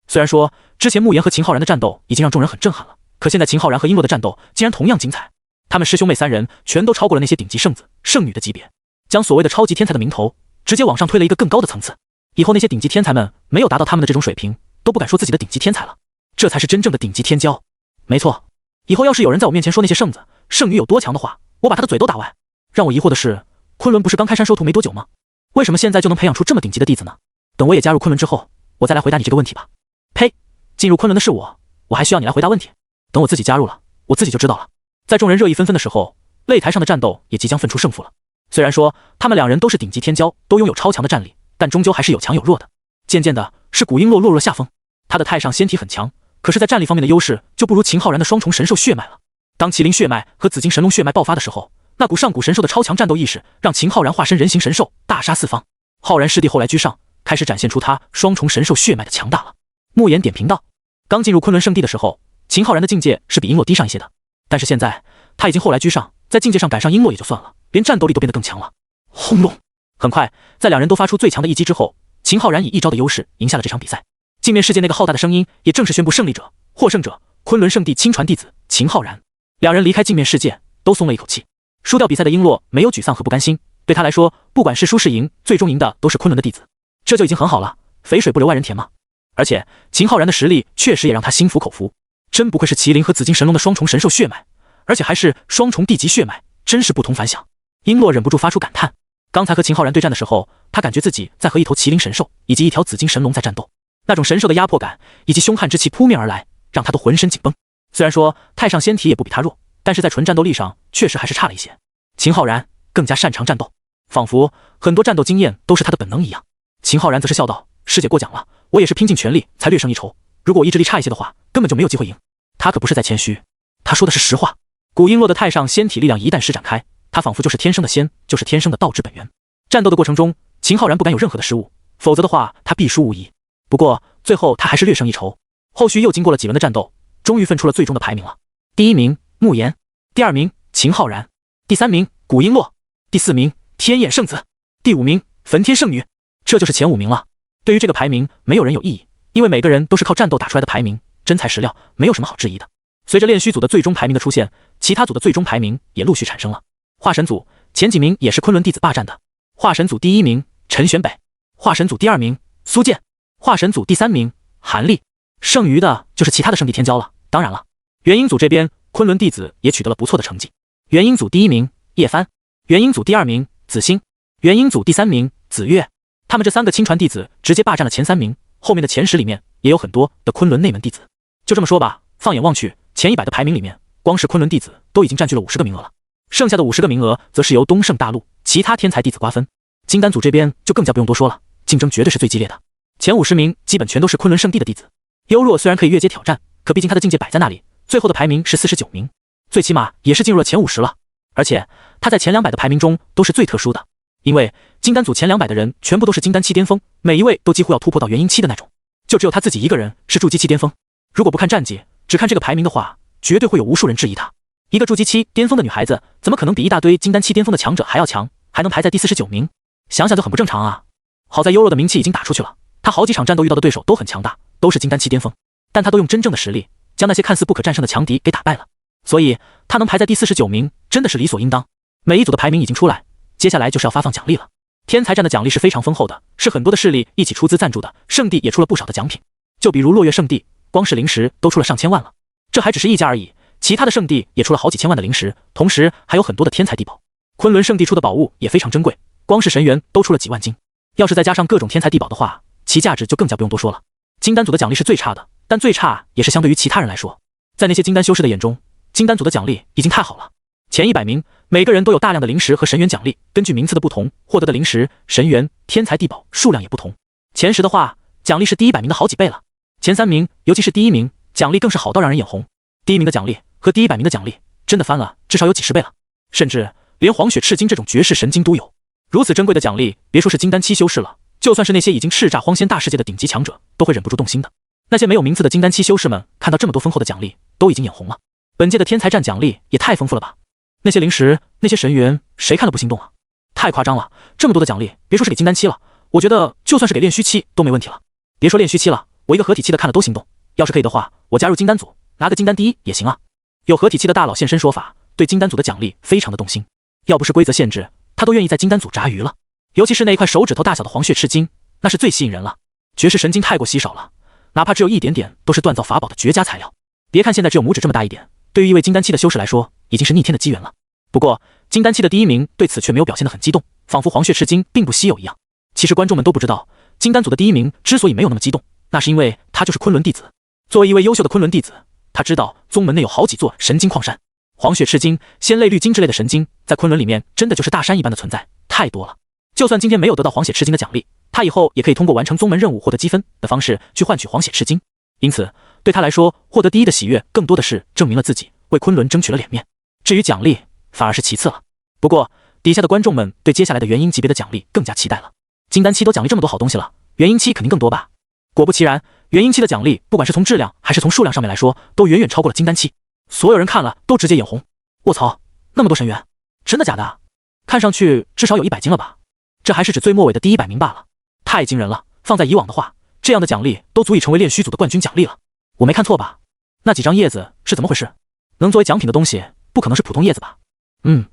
虽然说之前慕言和秦昊然的战斗已经让众人很震撼了，可现在秦昊然和璎珞的战斗竟然同样精彩。他们师兄妹三人全都超过了那些顶级圣子、圣女的级别，将所谓的超级天才的名头直接往上推了一个更高的层次。以后那些顶级天才们没有达到他们的这种水平，都不敢说自己的顶级天才了，这才是真正的顶级天骄。没错，以后要是有人在我面前说那些圣子、圣女有多强的话，我把他的嘴都打歪。让我疑惑的是，昆仑不是刚开山收徒没多久吗？为什么现在就能培养出这么顶级的弟子呢？等我也加入昆仑之后，我再来回答你这个问题吧。呸！进入昆仑的是我还需要你来回答问题？等我自己加入了，我自己就知道了。在众人热议纷纷的时候，擂台上的战斗也即将分出胜负了。虽然说他们两人都是顶级天骄，都拥有超强的战力，但终究还是有强有弱的。渐渐的，是古璎珞落入了下风。他的太上仙体很强，可是在战力方面的优势就不如秦昊然的双重神兽血脉了。当麒麟血脉和紫金神龙血脉爆发的时候，那股上古神兽的超强战斗意识让秦昊然化身人形神兽，大杀四方。昊然师弟后来居上，开始展现出他双重神兽血脉的强大了。慕言点评道：刚进入昆仑圣地的时候，秦昊然的境界是比璎珞低上一些的，但是现在他已经后来居上，在境界上赶上璎珞也就算了，连战斗力都变得更强了。轰隆！很快，在两人都发出最强的一击之后，秦昊然以一招的优势赢下了这场比赛。镜面世界那个浩大的声音也正式宣布胜利者、获胜者昆仑圣地亲传弟子秦昊然。两人离开镜面世界都松了一口气。输掉比赛的璎珞没有沮丧和不甘心，对他来说，不管是输是赢，最终赢的都是昆仑的弟子，这就已经很好了，肥水不流外人田嘛。而且秦昊然的实力确实也让他心服口服，真不愧是麒麟和紫金神龙的双重神兽血脉，而且还是双重地级血脉，真是不同凡响。璎珞忍不住发出感叹，刚才和秦昊然对战的时候，他感觉自己在和一头麒麟神兽以及一条紫金神龙在战斗，那种神兽的压迫感以及凶悍之气扑面而来，让他都浑身紧绷。虽然说太上仙体也不比他弱，但是在纯战斗力上确实还是差了一些。秦浩然更加擅长战斗，仿佛很多战斗经验都是他的本能一样。秦浩然则是笑道：“师姐过奖了，我也是拼尽全力才略胜一筹，如果我意志力差一些的话，根本就没有机会赢。”他可不是在谦虚，他说的是实话。古璎珞的太上仙体力量一旦施展开，他仿佛就是天生的仙，就是天生的道之本源。战斗的过程中，秦浩然不敢有任何的失误，否则的话他必输无疑。不过最后他还是略胜一筹。后续又经过了几轮的战斗，终于分出了最终的排名了。第1名慕言，第2名秦浩然，第3名古璎珞，第4名天眼圣子，第5名焚天圣女。这就是前5名了。对于这个排名，没有人有异议，因为每个人都是靠战斗打出来的排名，真材实料，没有什么好质疑的。随着炼虚组的最终排名的出现，其他组的最终排名也陆续产生了。化神组前几名也是昆仑弟子霸占的。化神组第1名陈玄北，化神组第2名苏剑，化神组第3名韩立，剩余的就是其他的圣地天骄了。当然了，元婴组这边昆仑弟子也取得了不错的成绩。元婴组第1名叶帆，元婴组第2名子星，元婴组第3名子月。他们这3个亲传弟子直接霸占了前3名，后面的前10里面也有很多的昆仑内门弟子。就这么说吧，放眼望去，前100的排名里面，光是昆仑弟子都已经占据了50个名额了，剩下的50个名额则是由东胜大陆其他天才弟子瓜分。金丹组这边就更加不用多说了，竞争绝对是最激烈的，前50名基本全都是昆仑圣地的弟子。幽若虽然可以越阶挑战，可毕竟他的境界摆在那里，最后的排名是49名，最起码也是进入了前50了。而且他在前200的排名中都是最特殊的，因为金丹组前200的人全部都是金丹期巅峰，每一位都几乎要突破到元婴期的那种，就只有他自己一个人是筑基期巅峰。如果不看战绩，只看这个排名的话，绝对会有无数人质疑他，一个筑基期巅峰的女孩子，怎么可能比一大堆金丹期巅峰的强者还要强，还能排在第49名？想想就很不正常啊。好在幽若的名气已经打出去了，他好几场战斗遇到的对手都很强大，都是金丹期巅峰，但他都用真正的实力将那些看似不可战胜的强敌给打败了，所以他能排在第49名真的是理所应当。每一组的排名已经出来，接下来就是要发放奖励了。天才战的奖励是非常丰厚的，是很多的势力一起出资赞助的，圣地也出了不少的奖品。就比如落月圣地，光是灵石都出了上千万了，这还只是一家而已，其他的圣地也出了好几千万的灵石，同时还有很多的天才地宝。昆仑圣地出的宝物也非常珍贵，光是神元都出了几万斤，要是再加上各种天才地宝的话，其价值就更加不用多说了。金丹组的奖励是最差的，但最差也是相对于其他人来说，在那些金丹修士的眼中，金丹组的奖励已经太好了。前100名每个人都有大量的灵石和神元奖励，根据名次的不同，获得的灵石、神元、天才地宝数量也不同。前10的话，奖励是第100名的好几倍了。前3名，尤其是第1名，奖励更是好到让人眼红。第1名的奖励和第100名的奖励真的翻了，至少有几10倍了，甚至连黄血赤金这种绝世神经都有。如此珍贵的奖励，别说是金丹期修士了，就算是那些已经叱咤荒仙大世界的顶级强者，都会忍不住动心的。那些没有名次的金丹期修士们看到这么多丰厚的奖励，都已经眼红了。本届的天才战奖励也太丰富了吧！那些灵石，那些神元，谁看了不心动啊？太夸张了，这么多的奖励，别说是给金丹期了，我觉得就算是给炼虚期都没问题了。别说炼虚期了，我一个合体期的看了都心动。要是可以的话，我加入金丹组，拿个金丹第1也行啊。有合体期的大佬现身说法，对金丹组的奖励非常的动心。要不是规则限制，他都愿意在金丹组炸鱼了。尤其是那一块手指头大小的黄血赤金，那是最吸引人了。绝世神金太过稀少了，哪怕只有一点点，都是锻造法宝的绝佳材料。别看现在只有拇指这么大一点，对于一位金丹期的修士来说，已经是逆天的机缘了。不过金丹期的第1名对此却没有表现得很激动，仿佛黄血赤金并不稀有一样。其实观众们都不知道，金丹组的第1名之所以没有那么激动，那是因为他就是昆仑弟子。作为一位优秀的昆仑弟子，他知道宗门内有好几座神金矿山，黄血赤金、仙泪绿金之类的神金，在昆仑里面真的就是大山一般的存在，太多了。就算今天没有得到黄血赤金的奖励，他以后也可以通过完成宗门任务获得积分的方式去换取黄血赤金。因此对他来说，获得第1的喜悦更多的是证明了自己为昆仑争取了脸面，至于奖励反而是其次了。不过底下的观众们对接下来的元婴级别的奖励更加期待了。金丹期都奖励这么多好东西了，元婴期肯定更多吧？果不其然，元婴期的奖励不管是从质量还是从数量上面来说，都远远超过了金丹期。所有人看了都直接眼红。卧槽，那么多神元，真的假的？看上去至少有100斤了吧？这还是指最末尾的第100名罢了，太惊人了。放在以往的话，这样的奖励都足以成为炼虚组的冠军奖励了。我没看错吧？那几张叶子是怎么回事？能作为奖品的东西不可能是普通叶子吧？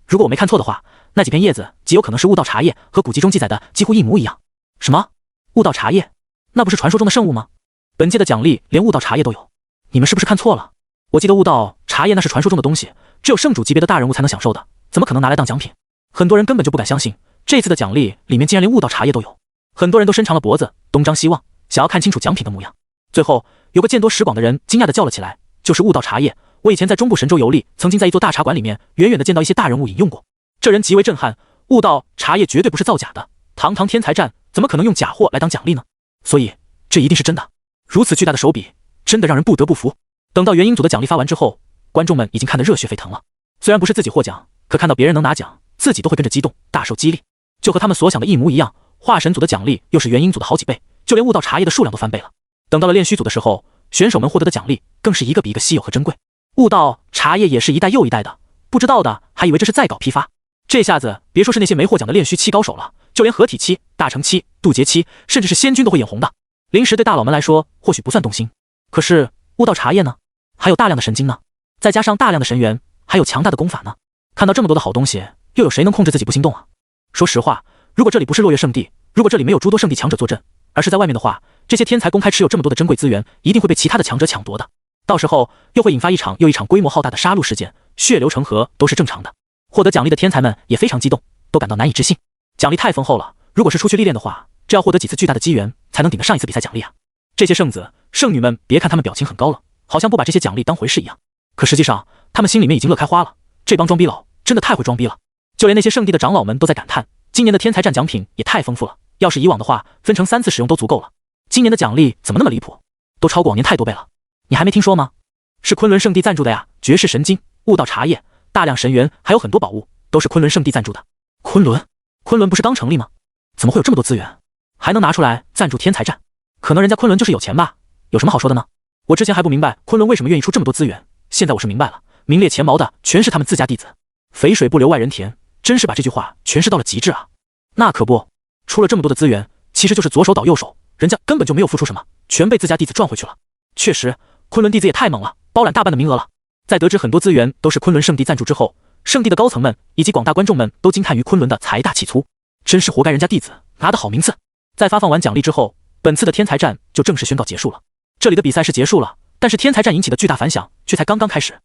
如果我没看错的话，那几片叶子极有可能是悟道茶叶，和古籍中记载的几乎一模一样。什么？悟道茶叶？那不是传说中的圣物吗？本届的奖励连悟道茶叶都有，你们是不是看错了？我记得悟道茶叶那是传说中的东西，只有圣主级别的大人物才能享受的，怎么可能拿来当奖品？很多人根本就不敢相信，这次的奖励里面竟然连悟道茶叶都有。很多人都伸长了脖子，东张西望，想要看清楚奖品的模样。最后，有个见多识广的人惊讶地叫了起来：“就是悟道茶叶！我以前在中部神州游历，曾经在一座大茶馆里面远远地见到一些大人物饮用过。”这人极为震撼，悟道茶叶绝对不是造假的，堂堂天才战怎么可能用假货来当奖励呢？所以这一定是真的。如此巨大的手笔，真的让人不得不服。等到元婴组的奖励发完之后，观众们已经看得热血沸腾了。虽然不是自己获奖，可看到别人能拿奖，自己都会跟着激动，大受激励。就和他们所想的一模一样，化神组的奖励又是元婴组的好几倍，就连悟道茶叶的数量都翻倍了。等到了炼虚组的时候，选手们获得的奖励更是一个比一个稀有和珍贵。悟道茶叶也是一代又一代的，不知道的还以为这是在搞批发。这下子别说是那些没获奖的炼虚期高手了，就连合体期、大成期、渡劫期，甚至是仙君都会眼红的。灵石对大佬们来说或许不算动心，可是悟道茶叶呢？还有大量的神经呢，再加上大量的神元，还有强大的功法呢。看到这么多的好东西，又有谁能控制自己不心动啊？说实话，如果这里不是落月圣地，如果这里没有诸多圣地强者坐镇，而是在外面的话，这些天才公开持有这么多的珍贵资源，一定会被其他的强者抢夺的。到时候又会引发一场又一场规模浩大的杀戮事件，血流成河都是正常的。获得奖励的天才们也非常激动，都感到难以置信。奖励太丰厚了，如果是出去历练的话，这要获得几次巨大的机缘才能顶得上一次比赛奖励啊！这些圣子圣女们，别看他们表情很高了，好像不把这些奖励当回事一样，可实际上他们心里面已经乐开花了。这帮装逼佬真的太会装逼了，就连那些圣地的长老们都在感叹，今年的天才战奖品也太丰富了，要是以往的话，分成3次使用都足够了。今年的奖励怎么那么离谱，都超过往年太多倍了。你还没听说吗？是昆仑圣地赞助的呀，绝世神经、悟道茶叶、大量神元，还有很多宝物，都是昆仑圣地赞助的。昆仑不是刚成立吗？怎么会有这么多资源，还能拿出来赞助天才战？可能人家昆仑就是有钱吧，有什么好说的呢？我之前还不明白昆仑为什么愿意出这么多资源，现在我是明白了，名列前茅的全是他们自家弟子，肥水不流外人田，真是把这句话诠释到了极致啊。那可不，出了这么多的资源，其实就是左手倒右手，人家根本就没有付出什么，全被自家弟子赚回去了。确实，昆仑弟子也太猛了，包揽大半的名额了。在得知很多资源都是昆仑圣地赞助之后，圣地的高层们以及广大观众们都惊叹于昆仑的财大气粗，真是活该人家弟子拿得好名次。在发放完奖励之后，本次的天才战就正式宣告结束了。这里的比赛是结束了，但是天才战引起的巨大反响却才刚刚开始。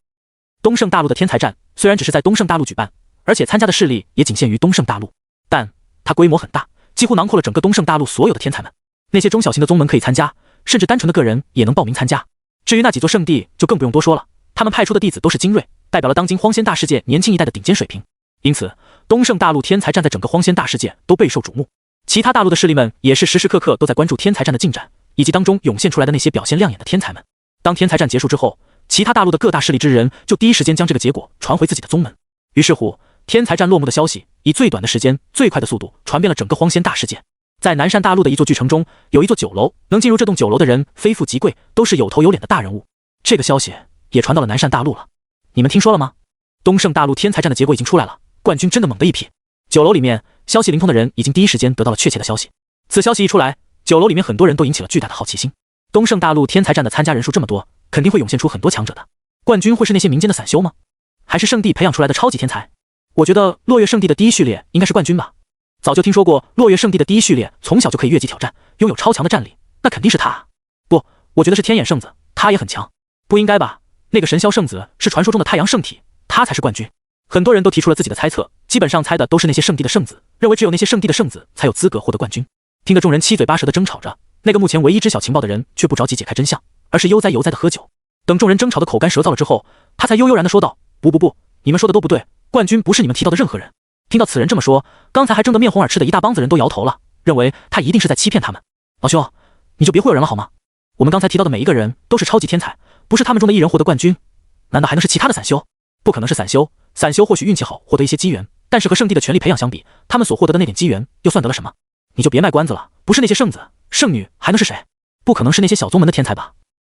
东胜大陆的天才战虽然只是在东胜大陆举办，而且参加的势力也仅限于东胜大陆，但它规模很大，几乎囊括了整个东胜大陆所有的天才们。那些中小型的宗门可以参加，甚至单纯的个人也能报名参加。至于那几座圣地就更不用多说了，他们派出的弟子都是精锐，代表了当今荒仙大世界年轻一代的顶尖水平。因此东胜大陆天才战在整个荒仙大世界都备受瞩目，其他大陆的势力们也是时时刻刻都在关注天才战的进展，以及当中涌现出来的那些表现亮眼的天才们。当天才战结束之后，其他大陆的各大势力之人就第一时间将这个结果传回自己的宗门。于是乎，天才战落幕的消息以最短的时间、最快的速度传遍了整个荒仙大世界。在南赡大陆的一座巨城中，有一座酒楼，能进入这栋酒楼的人非富即贵，都是有头有脸的大人物。这个消息也传到了南赡大陆了。你们听说了吗？东胜大陆天才战的结果已经出来了，冠军真的猛的一批。酒楼里面消息灵通的人已经第一时间得到了确切的消息。此消息一出来，酒楼里面很多人都引起了巨大的好奇心。东胜大陆天才战的参加人数这么多，肯定会涌现出很多强者的。冠军会是那些民间的散修吗？还是圣地培养出来的超级天才？我觉得落月圣地的第一序列应该是冠军吧。早就听说过落月圣地的第一序列从小就可以越级挑战，拥有超强的战力，那肯定是他啊。不，我觉得是天眼圣子，他也很强。不应该吧？那个神霄圣子是传说中的太阳圣体，他才是冠军。很多人都提出了自己的猜测，基本上猜的都是那些圣地的圣子，认为只有那些圣地的圣子才有资格获得冠军。听得众人七嘴八舌的争吵着，那个目前唯一知晓情报的人却不着急解开真相，而是悠哉悠哉的喝酒。等众人争吵的口干舌燥了之后，他才悠悠然的说道：不，你们说的都不对，冠军不是你们提到的任何人。听到此人这么说，刚才还争得面红耳赤的一大帮子人都摇头了，认为他一定是在欺骗他们。老兄，你就别忽悠人了好吗？我们刚才提到的每一个人都是超级天才，不是他们中的一人获得冠军，难道还能是其他的散修？不可能是散修，散修或许运气好获得一些机缘，但是和圣地的全力培养相比，他们所获得的那点机缘又算得了什么？你就别卖关子了，不是那些圣子圣女还能是谁？不可能是那些小宗门的天才吧？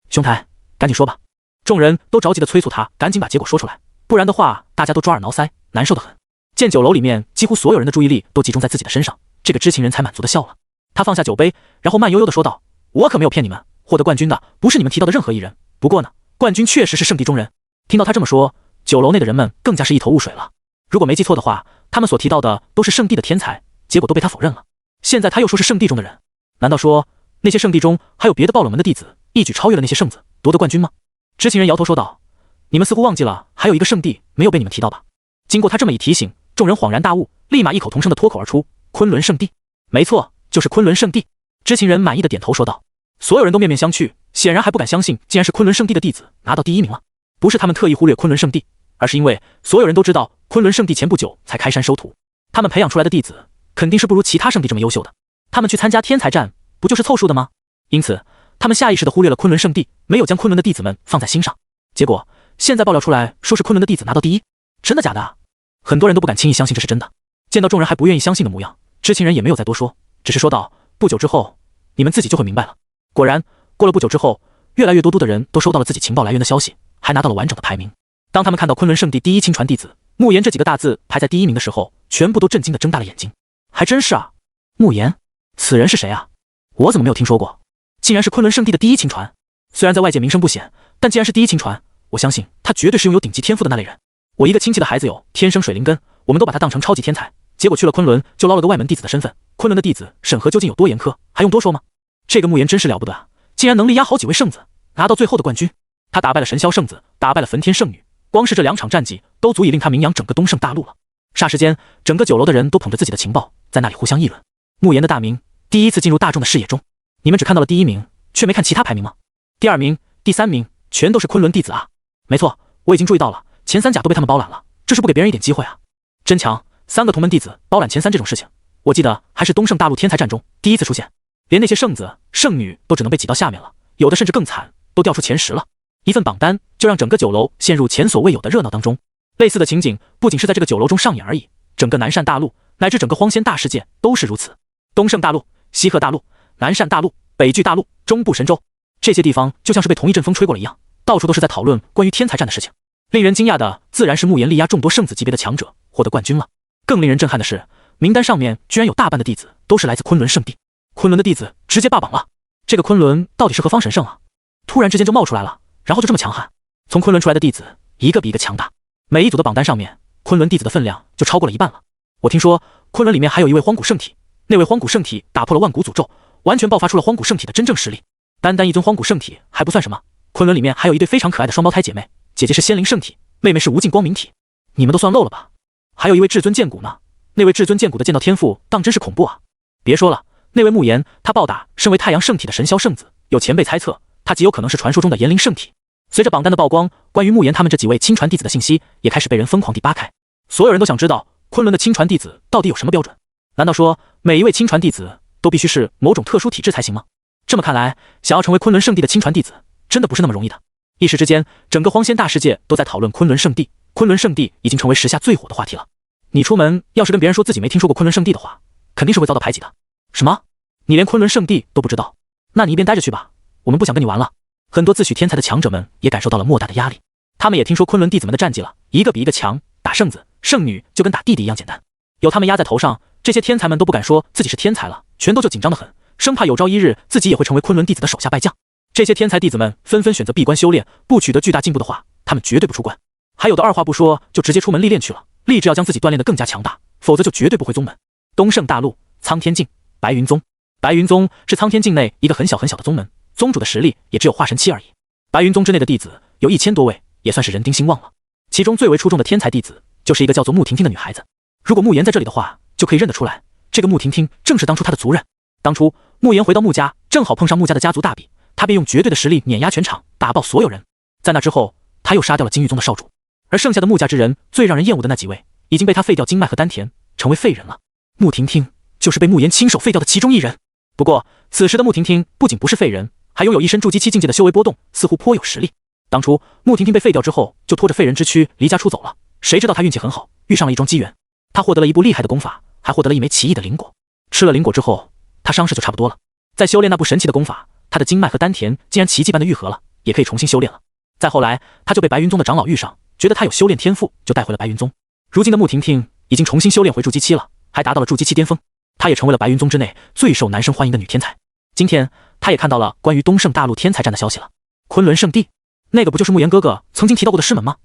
兄台，赶紧说吧。众人都着急的催促他赶紧把结果说出来，不然的话大家都抓耳挠腮，难受得很。见酒楼里面几乎所有人的注意力都集中在自己的身上，这个知情人才满足的笑了。他放下酒杯，然后慢悠悠的说道：我可没有骗你们，获得冠军的不是你们提到的任何一人，不过呢，冠军确实是圣地中人。听到他这么说，酒楼内的人们更加是一头雾水了。如果没记错的话，他们所提到的都是圣地的天才，结果都被他否认了。现在他又说是圣地中的人，难道说那些圣地中还有别的爆冷门的弟子一举超越了那些圣子，夺得冠军吗？知情人摇头说道：你们似乎忘记了还有一个圣地没有被你们提到吧？经过他这么一提醒，众人恍然大悟，立马异口同声的脱口而出：昆仑圣地。没错，就是昆仑圣地。知情人满意的点头说道。所有人都面面相觑，显然还不敢相信，竟然是昆仑圣地的弟子拿到第1名了。不是他们特意忽略昆仑圣地，而是因为所有人都知道昆仑圣地前不久才开山收徒，他们培养出来的弟子肯定是不如其他圣地这么优秀的。他们去参加天才战，不就是凑数的吗？因此，他们下意识地忽略了昆仑圣地，没有将昆仑的弟子们放在心上。结果，现在爆料出来说是昆仑的弟子拿到第1，真的假的啊？很多人都不敢轻易相信这是真的。见到众人还不愿意相信的模样，知情人也没有再多说，只是说道：“不久之后，你们自己就会明白了。”果然，过了不久之后，越来越多的人都收到了自己情报来源的消息，还拿到了完整的排名。当他们看到昆仑圣地第1亲传弟子慕言这几个大字排在第1名的时候，全部都震惊地睁大了眼睛。还真是啊，慕言，此人是谁啊？我怎么没有听说过？竟然是昆仑圣地的第1亲传。虽然在外界名声不显，但既然是第1亲传，我相信他绝对是拥有顶级天赋的那类人。我一个亲戚的孩子有天生水灵根，我们都把他当成超级天才，结果去了昆仑就捞了个外门弟子的身份。昆仑的弟子审核究竟有多严苛，还用多说吗？这个慕言真是了不得啊，竟然能力压好几位圣子，拿到最后的冠军。他打败了神霄圣子，打败了焚天圣女，光是这2场战绩都足以令他名扬整个东胜大陆了。霎时间，整个酒楼的人都捧着自己的情报在那里互相议论。慕言的大名第1次进入大众的视野中，你们只看到了第1名，却没看其他排名吗？第2名、第3名全都是昆仑弟子啊！没错，我已经注意到了，前3甲都被他们包揽了，这是不给别人一点机会啊！真强，3个同门弟子包揽前3这种事情，我记得还是东胜大陆天才战中第1次出现，连那些圣子、圣女都只能被挤到下面了，有的甚至更惨，都掉出前10了。一份榜单就让整个酒楼陷入前所未有的热闹当中。类似的情景不仅是在这个酒楼中上演而已，整个南赡大陆乃至整个荒仙大世界都是如此。东胜大陆、西鹤大陆、南赡大陆、北俱大陆、中部神州，这些地方就像是被同一阵风吹过了一样，到处都是在讨论关于天才战的事情。令人惊讶的自然是慕言力压众多圣子级别的强者获得冠军了。更令人震撼的是，名单上面居然有大半的弟子都是来自昆仑圣地，昆仑的弟子直接霸榜了。这个昆仑到底是何方神圣啊？突然之间就冒出来了，然后就这么强悍。从昆仑出来的弟子一个比一个强大，每一组的榜单上面，昆仑弟子的分量就超过了一半了。我听说昆仑里面还有一位荒古圣体，那位荒古圣体打破了万古诅咒，完全爆发出了荒古圣体的真正实力。单单一尊荒古圣体还不算什么，昆仑里面还有一对非常可爱的双胞胎姐妹，姐姐是仙灵圣体，妹妹是无尽光明体，你们都算漏了吧？还有一位至尊剑骨呢，那位至尊剑骨的剑道天赋当真是恐怖啊！别说了，那位慕言，他暴打身为太阳圣体的神霄圣子，有前辈猜测，他极有可能是传说中的炎灵圣体。随着榜单的曝光，关于慕言他们这几位亲传弟子的信息也开始被人疯狂地扒开，所有人都想知道昆仑的亲传弟子到底有什么标准？难道说每一位亲传弟子都必须是某种特殊体质才行吗？这么看来，想要成为昆仑圣地的亲传弟子，真的不是那么容易的。一时之间，整个荒仙大世界都在讨论昆仑圣地，昆仑圣地已经成为时下最火的话题了。你出门要是跟别人说自己没听说过昆仑圣地的话，肯定是会遭到排挤的。什么？你连昆仑圣地都不知道？那你一边待着去吧，我们不想跟你玩了。很多自诩天才的强者们也感受到了莫大的压力，他们也听说昆仑弟子们的战绩了，一个比一个强，打圣子、圣女就跟打弟弟一样简单。有他们压在头上，这些天才们都不敢说自己是天才了，全都就紧张得很，生怕有朝一日自己也会成为昆仑弟子的手下败将。这些天才弟子们纷纷选择闭关修炼，不取得巨大进步的话，他们绝对不出关。还有的二话不说就直接出门历练去了，立志要将自己锻炼得更加强大，否则就绝对不会宗门。东胜大陆苍天境白云宗，白云宗是苍天境内一个很小很小的宗门，宗主的实力也只有化神期而已。白云宗之内的弟子有1000多位，也算是人丁兴旺了。其中最为出众的天才弟子就是一个叫做穆婷婷的女孩子。如果慕言在这里的话，就可以认得出来，这个穆婷婷正是当初他的族人。当初慕言回到穆家，正好碰上穆家的家族大比，他便用绝对的实力碾压全场，打爆所有人。在那之后，他又杀掉了金玉宗的少主，而剩下的穆家之人最让人厌恶的那几位，已经被他废掉经脉和丹田，成为废人了。穆婷婷就是被慕言亲手废掉的其中一人。不过此时的穆婷婷不仅不是废人，还拥有一身筑基期境界的修为波动，似乎颇有实力。当初穆婷婷被废掉之后，就拖着废人之躯离家出走了。谁知道她运气很好，遇上了一桩机缘，她获得了一部厉害的功法，还获得了一枚奇异的灵果。吃了灵果之后，她伤势就差不多了。在修炼那部神奇的功法，她的经脉和丹田竟然奇迹般的愈合了，也可以重新修炼了。再后来，她就被白云宗的长老遇上，觉得她有修炼天赋，就带回了白云宗。如今的穆婷婷已经重新修炼回筑基期了，还达到了筑基期巅峰。她也成为了白云宗之内最受男生欢迎的女天才。今天她也看到了关于东胜大陆天才战的消息了。昆仑圣地，那个不就是慕言哥哥曾经提到过的师门吗？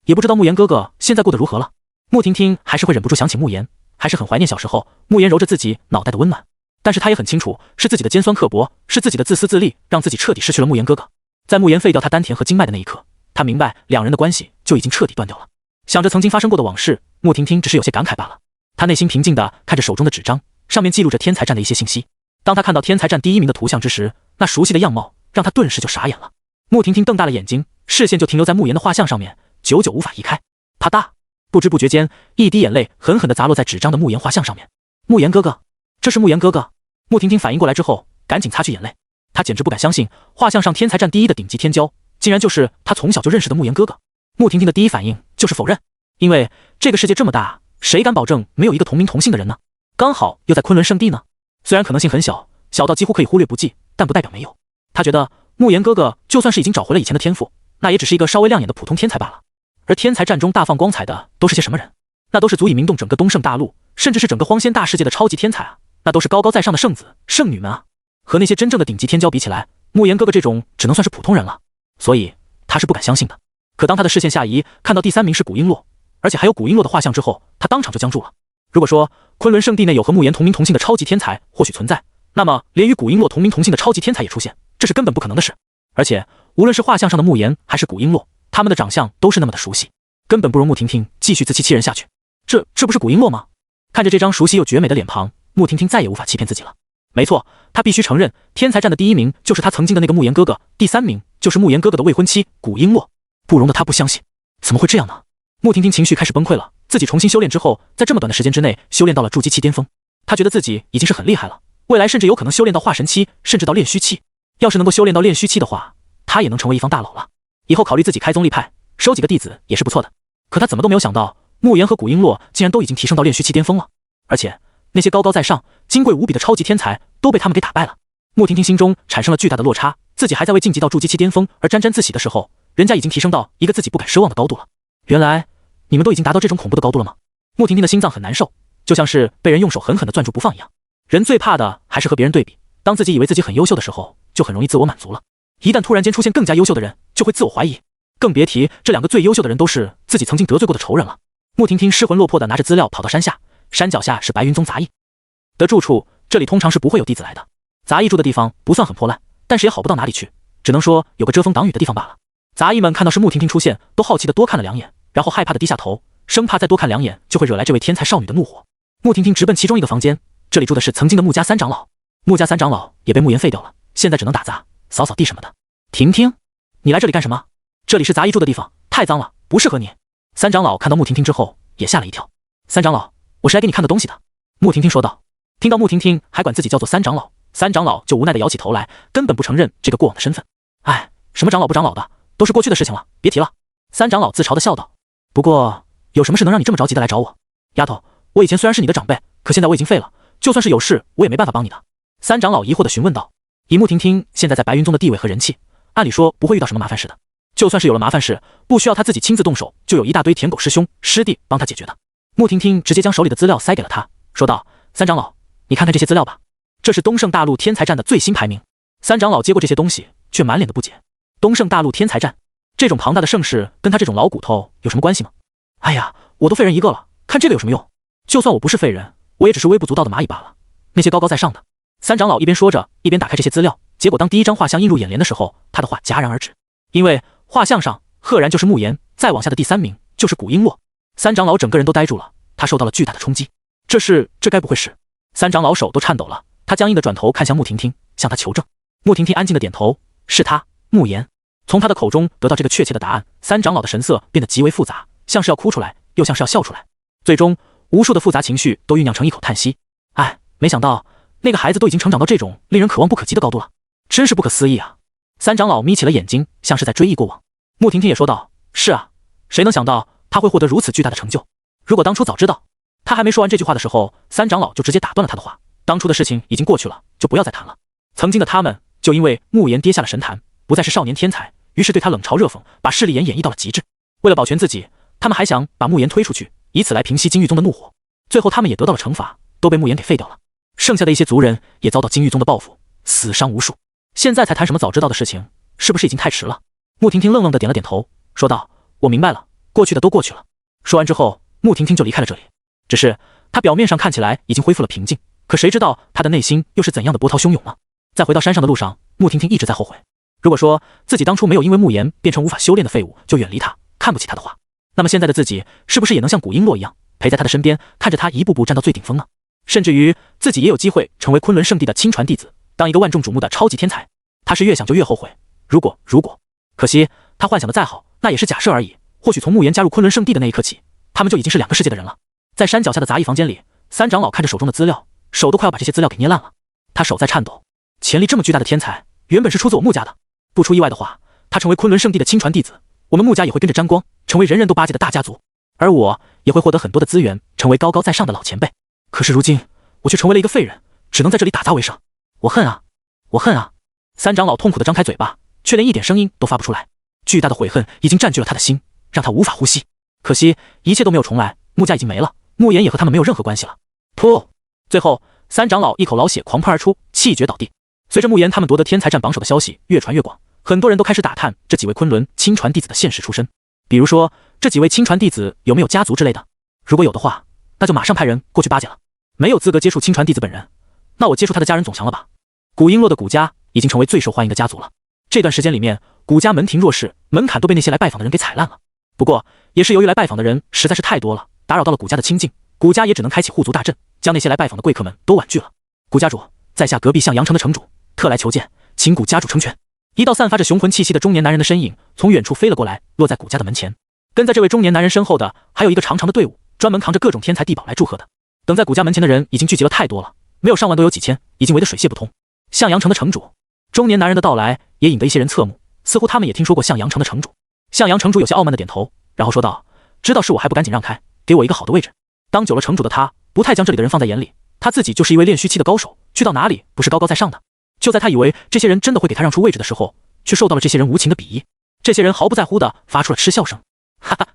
也不知道慕言哥哥现在过得如何了。穆婷婷还是会忍不住想起慕言，还是很怀念小时候慕言揉着自己脑袋的温暖。但是她也很清楚，是自己的尖酸刻薄，是自己的自私自利，让自己彻底失去了慕言哥哥。在慕言废掉他丹田和经脉的那一刻，她明白两人的关系就已经彻底断掉了。想着曾经发生过的往事，穆婷婷只是有些感慨罢了。她内心平静地看着手中的纸张，上面记录着天才战的一些信息。当她看到天才战第1名的图像之时，那熟悉的样貌让他顿时就傻眼了。穆婷婷瞪大了眼睛，视线就停留在慕言的画像上面，久久无法移开。啪嗒，不知不觉间，一滴眼泪狠狠地砸落在纸张的慕言画像上面。慕言哥哥，这是慕言哥哥。穆婷婷反应过来之后，赶紧擦去眼泪。她简直不敢相信，画像上天才战第一的顶级天骄，竟然就是她从小就认识的慕言哥哥。穆婷婷的第一反应就是否认，因为这个世界这么大，谁敢保证没有一个同名同姓的人呢？刚好又在昆仑圣地呢。虽然可能性很小，小到几乎可以忽略不计，但不代表没有。他觉得慕言哥哥就算是已经找回了以前的天赋，那也只是一个稍微亮眼的普通天才罢了。而天才战中大放光彩的都是些什么人？那都是足以名动整个东胜大陆，甚至是整个荒仙大世界的超级天才啊！那都是高高在上的圣子圣女们啊！和那些真正的顶级天骄比起来，慕言哥哥这种只能算是普通人了，所以他是不敢相信的。可当他的视线下移，看到第3名是古璎珞，而且还有古璎珞的画像之后，他当场就僵住了。如果说昆仑圣地内有和慕言同名同姓的超级天才或许存在，那么连与古璎珞同名同姓的超级天才也出现，这是根本不可能的事。而且无论是画像上的慕言还是古璎珞，他们的长相都是那么的熟悉，根本不容穆婷婷继续自欺欺人下去。这不是古璎珞吗？看着这张熟悉又绝美的脸庞，穆婷婷再也无法欺骗自己了。没错，她必须承认，天才战的第1名就是她曾经的那个慕言哥哥，第3名就是慕言哥哥的未婚妻古璎珞。不容得她不相信，怎么会这样呢？穆婷婷情绪开始崩溃了。自己重新修炼之后，在这么短的时间之内修炼到了筑基期巅峰，她觉得自己已经是很厉害了，未来甚至有可能修炼到化神期，甚至到炼虚期。要是能够修炼到炼虚期的话，她也能成为一方大佬了。以后考虑自己开宗立派，收几个弟子也是不错的。可她怎么都没有想到，慕言和古璎珞竟然都已经提升到炼虚期巅峰了，而且那些高高在上、金贵无比的超级天才都被他们给打败了。穆婷婷心中产生了巨大的落差，自己还在为晋级到筑基期巅峰而沾沾自喜的时候，人家已经提升到一个自己不敢奢望的高度了。原来你们都已经达到这种恐怖的高度了吗？穆婷婷的心脏很难受，就像是被人用手狠狠地攥住不放一样。人最怕的还是和别人对比，当自己以为自己很优秀的时候，就很容易自我满足了。一旦突然间出现更加优秀的人，就会自我怀疑，更别提这2个最优秀的人都是自己曾经得罪过的仇人了。穆婷婷失魂落魄地拿着资料跑到山下，山脚下是白云宗杂役的住处，这里通常是不会有弟子来的。杂役住的地方不算很破烂，但是也好不到哪里去，只能说有个遮风挡雨的地方罢了。杂役们看到是穆婷婷出现，都好奇地多看了2眼，然后害怕地低下头，生怕再多看2眼就会惹来这位天才少女的怒火。穆婷婷直奔其中一个房间，这里住的是曾经的穆家3长老，穆家3长老也被穆言废掉了，现在只能打杂、扫扫地什么的。婷婷，你来这里干什么？这里是杂役住的地方，太脏了，不适合你。3长老看到穆婷婷之后也吓了一跳。3长老，我是来给你看的东西的。穆婷婷说道。听到穆婷婷还管自己叫做3长老，3长老就无奈地摇起头来，根本不承认这个过往的身份。哎，什么长老不长老的，都是过去的事情了，别提了。3长老自嘲地笑道。不过有什么事能让你这么着急的来找我？丫头，我以前虽然是你的长辈，可现在我已经废了，就算是有事我也没办法帮你的。3长老疑惑地询问道。以穆婷婷现在在白云宗的地位和人气，按理说不会遇到什么麻烦事的，就算是有了麻烦事，不需要他自己亲自动手，就有一大堆舔狗师兄师弟帮他解决的。穆婷婷直接将手里的资料塞给了他，说道：“3长老，你看看这些资料吧，这是东胜大陆天才战的最新排名。”3长老接过这些东西，却满脸的不解。东胜大陆天才战这种庞大的盛世，跟他这种老骨头有什么关系吗？哎呀，我都废人一个了，看这个有什么用？就算我不是废人，我也只是微不足道的蚂蚁罢了。那些高高在上的，3长老一边说着，一边打开这些资料。结果当第一张画像映入眼帘的时候，他的话戛然而止，因为画像上赫然就是慕言，再往下的第3名就是古璎珞。3长老整个人都呆住了，他受到了巨大的冲击。这该不会是？3长老手都颤抖了，他僵硬的转头看向穆婷婷，向他求证。穆婷婷安静的点头，是他，慕言。从他的口中得到这个确切的答案，3长老的神色变得极为复杂，像是要哭出来，又像是要笑出来。最终，无数的复杂情绪都酝酿成一口叹息。哎，没想到那个孩子都已经成长到这种令人可望不可及的高度了，真是不可思议啊！3长老眯起了眼睛，像是在追忆过往。穆婷婷也说道：“是啊，谁能想到他会获得如此巨大的成就？如果当初早知道……”他还没说完这句话的时候，3长老就直接打断了他的话。当初的事情已经过去了，就不要再谈了。曾经的他们就因为慕言跌下了神坛，不再是少年天才，于是对他冷嘲热讽，把势利眼演绎到了极致。为了保全自己，他们还想把慕言推出去，以此来平息金玉宗的怒火。最后他们也得到了惩罚，都被慕言给废掉了。剩下的一些族人也遭到金玉宗的报复，死伤无数。现在才谈什么早知道的事情，是不是已经太迟了？穆婷婷愣愣地点了点头，说道：“我明白了，过去的都过去了。”说完之后，穆婷婷就离开了这里。只是她表面上看起来已经恢复了平静，可谁知道她的内心又是怎样的波涛汹涌呢？在回到山上的路上，穆婷婷一直在后悔。如果说自己当初没有因为慕言变成无法修炼的废物就远离他，看不起他的话，那么现在的自己是不是也能像古璎珞一样，陪在他的身边，看着他一步步站到最顶峰呢？甚至于自己也有机会成为昆仑圣地的亲传弟子，当一个万众瞩目的超级天才。他是越想就越后悔。如果，可惜他幻想的再好，那也是假设而已。或许从慕言加入昆仑圣地的那一刻起，他们就已经是两个世界的人了。在山脚下的杂役房间里，三长老看着手中的资料，手都快要把这些资料给捏烂了。他手在颤抖。潜力这么巨大的天才，原本是出自我穆家的。不出意外的话，他成为昆仑圣地的亲传弟子，我们穆家也会跟着沾光，成为人人都巴结的大家族。而我也会获得很多的资源，成为高高在上的老前辈。可是如今，我却成为了一个废人，只能在这里打杂为生。我恨啊！我恨啊！三长老痛苦地张开嘴巴，却连一点声音都发不出来。巨大的悔恨已经占据了他的心，让他无法呼吸。可惜一切都没有重来，穆家已经没了，穆言也和他们没有任何关系了。噗！最后，三长老一口老血狂喷而出，气绝倒地。随着穆言他们夺得天才战榜首的消息越传越广，很多人都开始打探这几位昆仑亲传弟子的现实出身。比如说，这几位亲传弟子有没有家族之类的？如果有的话，那就马上派人过去巴结了。没有资格接触亲传弟子本人，那我接触他的家人总强了吧？古璎珞的古家已经成为最受欢迎的家族了。这段时间里面，古家门庭若市，门槛都被那些来拜访的人给踩烂了。不过，也是由于来拜访的人实在是太多了，打扰到了古家的清静，古家也只能开启护族大阵，将那些来拜访的贵客们都婉拒了。古家主，在下隔壁向阳城的城主，特来求见，请古家主成全。一道散发着雄浑气息的中年男人的身影从远处飞了过来，落在古家的门前。跟在这位中年男人身后的还有一个长长的队伍，专门扛着各种天才地宝来祝贺的。等在古家门前的人已经聚集了太多了，没有上万都有几千，已经围得水泄不通。向阳城的城主，中年男人的到来也引得一些人侧目，似乎他们也听说过向阳城的城主。向阳城主有些傲慢的点头，然后说道：“知道是我还不赶紧让开，给我一个好的位置。”当久了城主的他，不太将这里的人放在眼里，他自己就是一位炼虚期的高手，去到哪里不是高高在上的。就在他以为这些人真的会给他让出位置的时候，却受到了这些人无情的鄙夷。这些人毫不在乎地发出了嗤笑声。哈哈，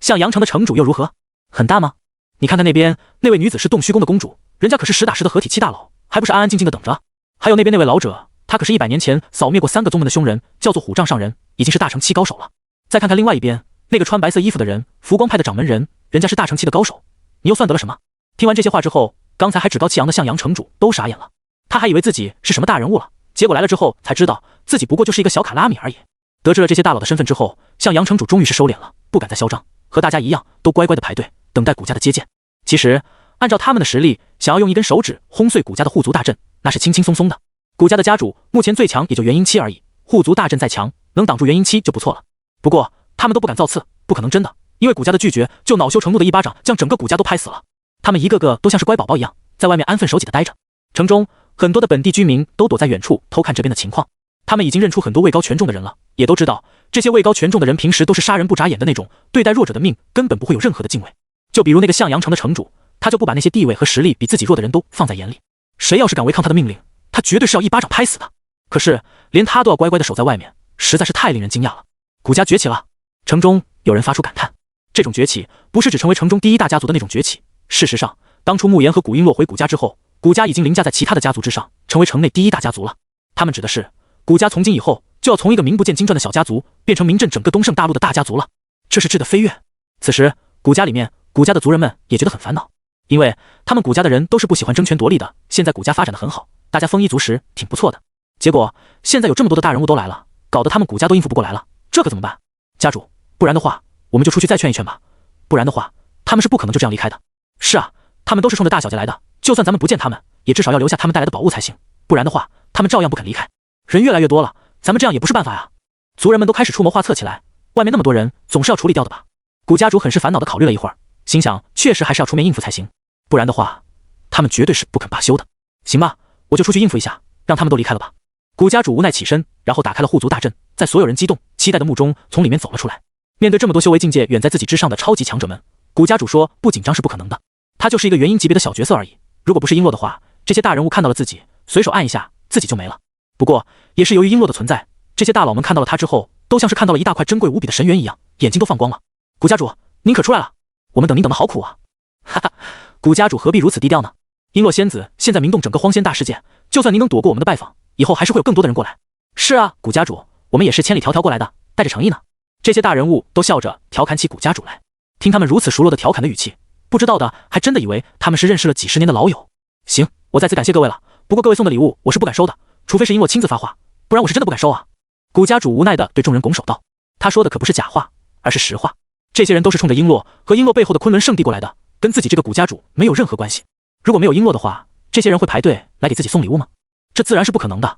向阳城的城主又如何？很大吗？你看看那边那位女子是洞虚宫的公主，人家可是实打实的合体期大佬，还不是安安静静的等着？还有那边那位老者，他可是100年前扫灭过3个宗门的凶人，叫做虎杖上人，已经是大成期高手了。再看看另外一边那个穿白色衣服的人，浮光派的掌门人，人家是大成期的高手，你又算得了什么？听完这些话之后，刚才还趾高气扬的向阳城主都傻眼了，他还以为自己是什么大人物了，结果来了之后才知道自己不过就是一个小卡拉米而已。得知了这些大佬的身份之后，向阳城主终于是收敛了，不敢再嚣张，和大家一样都乖乖的排队等待古家的接见。其实按照他们的实力，想要用一根手指轰碎古家的护族大阵，那是轻轻松松的。古家的家主目前最强也就元婴期而已，护族大阵再强，能挡住元婴期就不错了。不过他们都不敢造次，不可能真的，因为古家的拒绝就恼羞成怒的一巴掌将整个古家都拍死了。他们一个个都像是乖宝宝一样，在外面安分守己的待着。城中很多的本地居民都躲在远处偷看这边的情况，他们已经认出很多位高权重的人了，也都知道这些位高权重的人平时都是杀人不眨眼的那种，对待弱者的命根本不会有任何的敬畏。就比如那个向阳城的城主，他就不把那些地位和实力比自己弱的人都放在眼里，谁要是敢违抗他的命令，他绝对是要一巴掌拍死的。可是连他都要乖乖的守在外面，实在是太令人惊讶了。古家崛起了，城中有人发出感叹，这种崛起不是指成为城中第一大家族的那种崛起。事实上，当初慕言和古璎珞回古家之后，古家已经凌驾在其他的家族之上，成为城内第一大家族了。他们指的是古家从今以后就要从一个名不见经传的小家族变成名震整个东胜大陆的大家族了，这是质的飞跃。此时古家里面，古家的族人们也觉得很烦恼，因为他们古家的人都是不喜欢争权夺利的，现在古家发展的很好，大家丰衣足食，挺不错的。结果现在有这么多的大人物都来了，搞得他们古家都应付不过来了，这可怎么办？家主，不然的话我们就出去再劝一劝吧，不然的话他们是不可能就这样离开的。是啊，他们都是冲着大小姐来的，就算咱们不见他们，也至少要留下他们带来的宝物才行，不然的话他们照样不肯离开。人越来越多了，咱们这样也不是办法呀。族人们都开始出谋划策起来，外面那么多人总是要处理掉的吧。古家主很是烦恼地考虑了一会儿，心想确实还是要出面应付才行，不然的话他们绝对是不肯罢休的。行吧，我就出去应付一下，让他们都离开了吧。古家主无奈起身，然后打开了护族大阵，在所有人激动期待的目中从里面走了出来。面对这么多修为境界远在自己之上的超级强者们，古家主说不紧张是不可能的，他就是一个元婴级别的小角色而已。如果不是璎珞的话，这些大人物看到了自己，随手按一下自己就没了。不过也是由于璎珞的存在，这些大佬们看到了他之后，都像是看到了一大块珍贵无比的神元一样，眼睛都放光了。古家主，您可出来了，我们等您等的好苦啊！哈哈，古家主何必如此低调呢？璎珞仙子现在名动整个荒仙大世界，就算您能躲过我们的拜访，以后还是会有更多的人过来。是啊，古家主，我们也是千里迢迢过来的，带着诚意呢。这些大人物都笑着调侃起古家主来，听他们如此熟络的调侃的语气，不知道的还真的以为他们是认识了几十年的老友。行，我再次感谢各位了，不过各位送的礼物我是不敢收的，除非是璎珞亲自发话，不然我是真的不敢收啊。古家主无奈地对众人拱手道，他说的可不是假话，而是实话。这些人都是冲着璎珞和璎珞背后的昆仑圣地过来的，跟自己这个古家主没有任何关系。如果没有璎珞的话，这些人会排队来给自己送礼物吗？这自然是不可能的。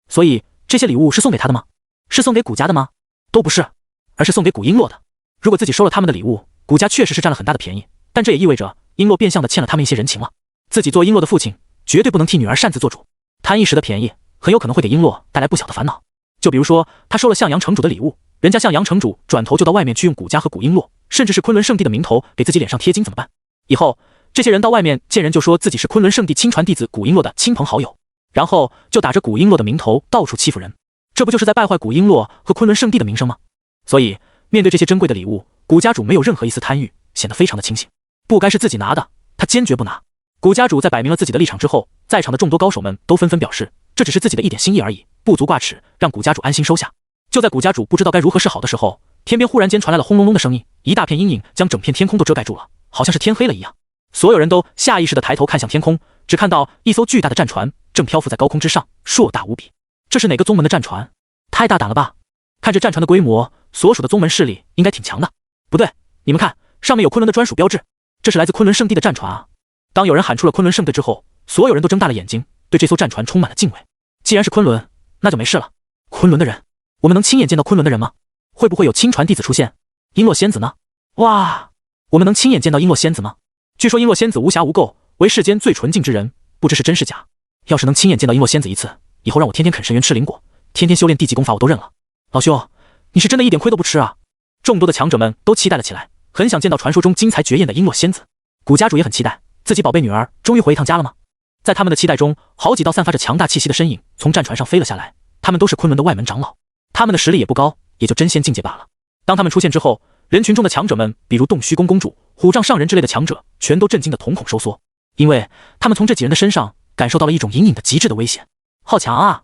所以这这些礼物是送给他的吗？是送给古家的吗？都不是，而是送给古璎珞的。如果自己收了他们的礼物，古家确实是占了很大的便宜，但这也意味着璎珞变相的欠了他们一些人情了。自己做璎珞的父亲，绝对不能替女儿擅自做主，贪一时的便宜，很有可能会给璎珞带来不小的烦恼。就比如说，他收了向阳城主的礼物，人家向阳城主转头就到外面去用古家和古璎珞，甚至是昆仑圣地的名头给自己脸上贴金，怎么办？以后这些人到外面见人就说自己是昆仑圣地亲传弟子古璎珞的亲朋好友，然后就打着古璎珞的名头到处欺负人，这不就是在败坏古璎珞和昆仑圣地的名声吗？所以面对这些珍贵的礼物，古家主没有任何一丝贪欲，显得非常的清醒。不该是自己拿的，他坚决不拿。古家主在摆明了自己的立场之后，在场的众多高手们都纷纷表示，这只是自己的一点心意而已，不足挂齿，让古家主安心收下。就在古家主不知道该如何是好的时候，天边忽然间传来了轰隆隆的声音，一大片阴影将整片天空都遮盖住了，好像是天黑了一样。所有人都下意识地抬头看向天空，只看到一艘巨大的战船正漂浮在高空之上，硕大无比。这是哪个宗门的战船？太大胆了吧！看这战船的规模，所属的宗门势力应该挺强的。不对，你们看，上面有昆仑的专属标志，这是来自昆仑圣地的战船啊！当有人喊出了昆仑圣地之后，所有人都睁大了眼睛，对这艘战船充满了敬畏。既然是昆仑，那就没事了。昆仑的人，我们能亲眼见到昆仑的人吗？会不会有亲传弟子出现？璎珞仙子呢？哇，我们能亲眼见到璎珞仙子吗？据说璎珞仙子无瑕无垢，为世间最纯净之人，不知是真是假。要是能亲眼见到璎珞仙子一次，以后让我天天啃神元吃灵果，天天修炼地级功法我都认了。老兄，你是真的一点亏都不吃啊！众多的强者们都期待了起来，很想见到传说中惊才绝艳的璎珞仙子。古家主也很期待，自己宝贝女儿终于回一趟家了吗？在他们的期待中，好几道散发着强大气息的身影从战船上飞了下来，他们都是昆仑的外门长老，他们的实力也不高，也就真仙境界罢了。当他们出现之后，人群中的强者们，比如洞虚宫公主、虎杖上人之类的强者，全都震惊的瞳孔收缩，因为他们从这几人的身上感受到了一种隐隐的极致的危险。好强啊！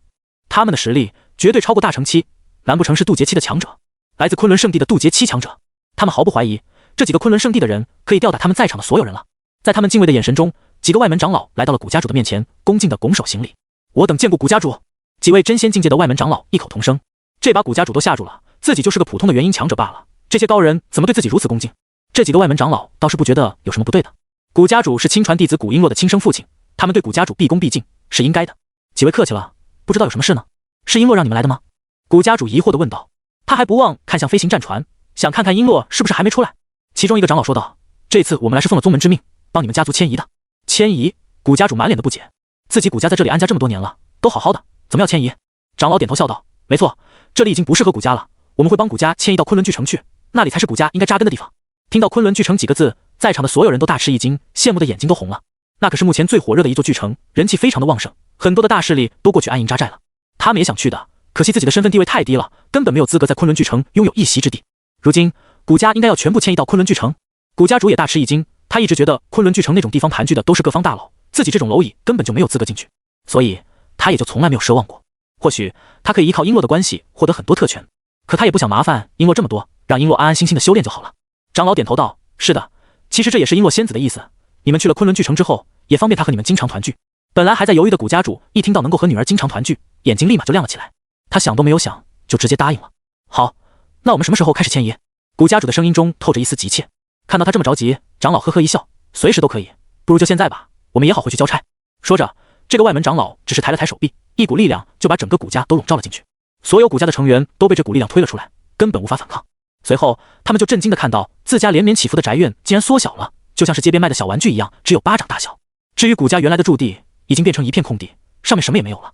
他们的实力绝对超过大成期，难不成是渡劫期的强者？来自昆仑圣地的渡劫期强者？他们毫不怀疑，这几个昆仑圣地的人可以吊打他们在场的所有人了。在他们敬畏的眼神中，几个外门长老来到了古家主的面前，恭敬地拱手行礼。我等见过古家主。几位真仙境界的外门长老异口同声，这把古家主都吓住了，自己就是个普通的元婴强者罢了，这些高人怎么对自己如此恭敬？这几个外门长老倒是不觉得有什么不对的。古家主是亲传弟子古璎珞的亲生父亲，他们对古家主毕恭毕敬是应该的。几位客气了，不知道有什么事呢？是璎珞让你们来的吗？古家主疑惑地问道。他还不忘看向飞行战船，想看看璎珞是不是还没出来。其中一个长老说道，这次我们来是奉了宗门之命，帮你们家族迁移的。迁移？古家主满脸的不解，自己古家在这里安家这么多年了，都好好的，怎么要迁移？长老点头笑道，没错，这里已经不适合古家了，我们会帮古家迁移到昆仑巨城去，那里才是古家应该扎根的地方。听到昆仑巨城几个字，在场的所有人都大吃一惊，羡慕的眼睛都红了。那可是目前最火热的一座巨城，人气非常的旺盛，很多的大势力都过去安营扎寨了。他们也想去的，可惜自己的身份地位太低了，根本没有资格在昆仑巨城拥有一席之地。如今古家应该要全部迁移到昆仑巨城。古家主也大吃一惊，他一直觉得昆仑巨城那种地方盘踞的都是各方大佬，自己这种蝼蚁根本就没有资格进去，所以他也就从来没有奢望过。或许他可以依靠璎珞的关系获得很多特权，可他也不想麻烦璎珞这么多，让璎珞安安心心的修炼就好了。长老点头道，是的，其实这也是璎珞仙子的意思，你们去了昆仑巨城之后，也方便他和你们经常团聚。本来还在犹豫的古家主一听到能够和女儿经常团聚，眼睛立马就亮了起来，他想都没有想就直接答应了。好，那我们什么时候开始迁移？古家主的声音中透着一丝急切。看到他这么着急，长老呵呵一笑，随时都可以，不如就现在吧，我们也好回去交差。说着，这个外门长老只是抬了抬手臂，一股力量就把整个古家都笼罩了进去，所有古家的成员都被这股力量推了出来，根本无法反抗。随后他们就震惊地看到自家连绵起伏的宅院竟然缩小了，就像是街边卖的小玩具一样，只有巴掌大小。至于古家原来的驻地已经变成一片空地，上面什么也没有了。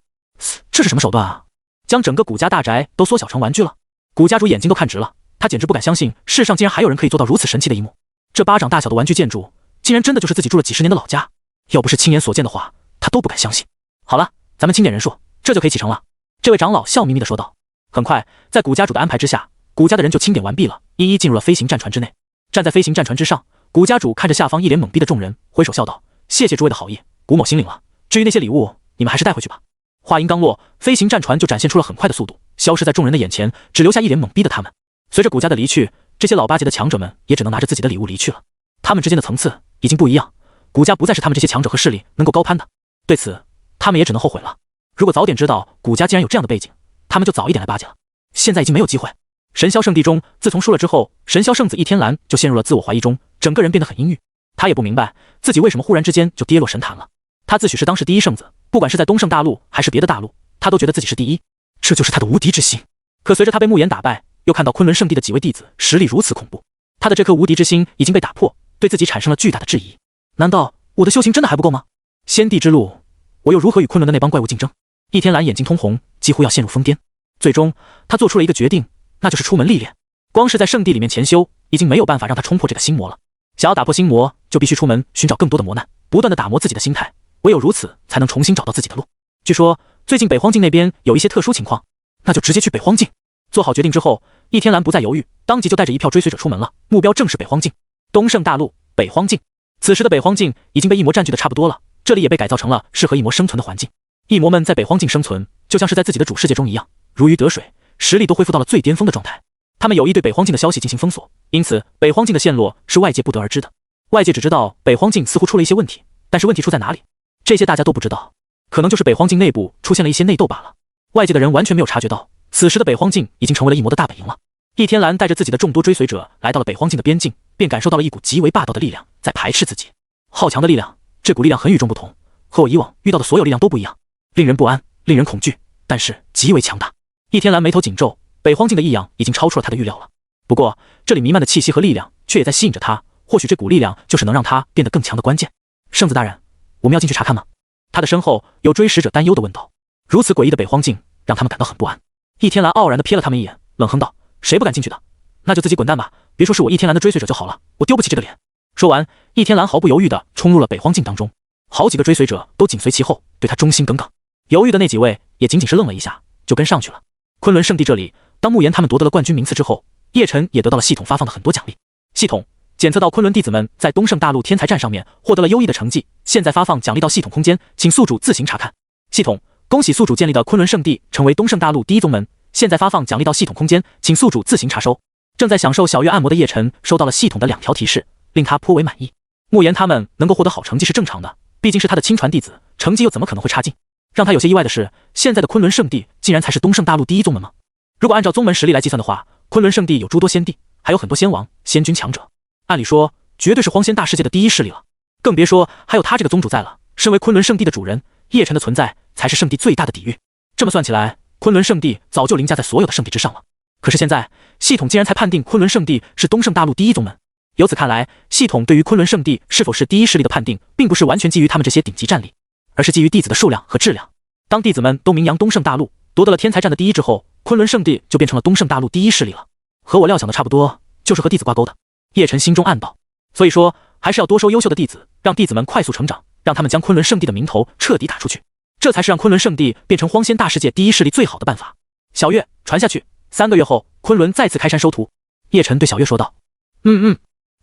这是什么手段啊？将整个古家大宅都缩小成玩具了？古家主眼睛都看直了，他简直不敢相信世上竟然还有人可以做到如此神奇的一幕。这巴掌大小的玩具建筑竟然真的就是自己住了几十年的老家，要不是亲眼所见的话，他都不敢相信。好了，咱们清点人数，这就可以启程了。这位长老笑眯眯地说道。很快，在古家主的安排之下，古家的人就清点完毕了，一一进入了飞行战船之内。站在飞行战船之上，古家主看着下方一脸懵逼的众人，挥手笑道，谢谢诸位的好意，古某心领了，至于那些礼物，你们还是带回去吧。话音刚落，飞行战船就展现出了很快的速度，消失在众人的眼前，只留下一脸懵逼的他们。随着古家的离去，这些老八级的强者们也只能拿着自己的礼物离去了。他们之间的层次已经不一样，古家不再是他们这些强者和势力能够高攀的。对此，他们也只能后悔了。如果早点知道古家竟然有这样的背景，他们就早一点来巴结了。现在已经没有机会。神霄圣地中，自从输了之后，神霄圣子一天蓝就陷入了自我怀疑中，整个人变得很阴郁。他也不明白自己为什么忽然之间就跌落神坛了。他自诩是当世第一圣子，不管是在东胜大陆还是别的大陆，他都觉得自己是第一。这就是他的无敌之心。可随着他被慕言打败，又看到昆仑圣地的几位弟子实力如此恐怖，他的这颗无敌之心已经被打破，对自己产生了巨大的质疑。难道我的修行真的还不够吗？先帝之路，我又如何与昆仑的那帮怪物竞争？易天蓝眼睛通红，几乎要陷入疯癫。最终，他做出了一个决定，那就是出门历练。光是在圣地里面潜修，已经没有办法让他冲破这个心魔了。想要打破心魔，就必须出门寻找更多的磨难，不断的打磨自己的心态，唯有如此，才能重新找到自己的路。据说最近北荒境那边有一些特殊情况，那就直接去北荒境。做好决定之后，易天蓝不再犹豫，当即就带着一票追随者出门了，目标正是北荒境。东胜大陆北荒境，此时的北荒境已经被异魔占据的差不多了，这里也被改造成了适合异魔生存的环境。异魔们在北荒境生存，就像是在自己的主世界中一样，如鱼得水，实力都恢复到了最巅峰的状态。他们有意对北荒境的消息进行封锁，因此北荒境的陷落是外界不得而知的。外界只知道北荒境似乎出了一些问题，但是问题出在哪里，这些大家都不知道，可能就是北荒境内部出现了一些内斗罢了。外界的人完全没有察觉到，此时的北荒境已经成为了异魔的大本营了。易天蓝带着自己的众多追随者来到了北荒境的边境，便感受到了一股极为霸道的力量在排斥自己。好强的力量，这股力量很与众不同，和我以往遇到的所有力量都不一样，令人不安，令人恐惧，但是极为强大。易天蓝眉头紧皱，北荒境的异样已经超出了他的预料了。不过这里弥漫的气息和力量却也在吸引着他，或许这股力量就是能让他变得更强的关键。圣子大人，我们要进去查看吗？他的身后有追使者担忧地问道。如此诡异的北荒境让他们感到很不安。易天蓝傲然地瞥了他们一眼，冷哼道：谁不敢进去的，那就自己滚蛋吧，别说是我易天蓝的追随者就好了，我丢不起这个脸。说完，易天蓝毫不犹豫地冲入了北荒境当中，好几个追随者都紧随其后，对他忠心耿耿。犹豫的那几位也仅仅是愣了一下，就跟上去了。昆仑圣地这里，当慕言他们夺得了冠军名次之后，叶晨也得到了系统发放的很多奖励。系统检测到昆仑弟子们在东胜大陆天才战上面获得了优异的成绩，现在发放奖励到系统空间，请宿主自行查看。系统，恭喜宿主建立的昆仑圣地成为东胜大陆第一宗门，现在发放奖励到系统空间，请宿主自行查收。正在享受小月按摩的叶晨收到了系统的2条提示，令他颇为满意。慕言他们能够获得好成绩是正常的，毕竟是他的亲传弟子，成绩又怎么可能会差劲？让他有些意外的是，现在的昆仑圣地竟然才是东胜大陆第一宗门吗？如果按照宗门实力来计算的话，昆仑圣地有诸多先帝，还有很多仙王、仙君强者，按理说绝对是荒仙大世界的第一势力了，更别说还有他这个宗主在了。身为昆仑圣地的主人，叶晨的存在才是圣地最大的底蕴。这么算起来，昆仑圣地早就凌驾在所有的圣地之上了。可是现在系统竟然才判定昆仑圣地是东胜大陆第一宗门，由此看来，系统对于昆仑圣地是否是第一势力的判定，并不是完全基于他们这些顶级战力，而是基于弟子的数量和质量。当弟子们都名扬东胜大陆，夺得了天才战的第一之后，昆仑圣地就变成了东胜大陆第一势力了。和我料想的差不多，就是和弟子挂钩的。叶晨心中暗道，所以说还是要多收优秀的弟子，让弟子们快速成长，让他们将昆仑圣地的名头彻底打出去，这才是让昆仑圣地变成荒仙大世界第一势力最好的办法。小月，传下去，3个月后昆仑再次开山收徒。叶晨对小月说道。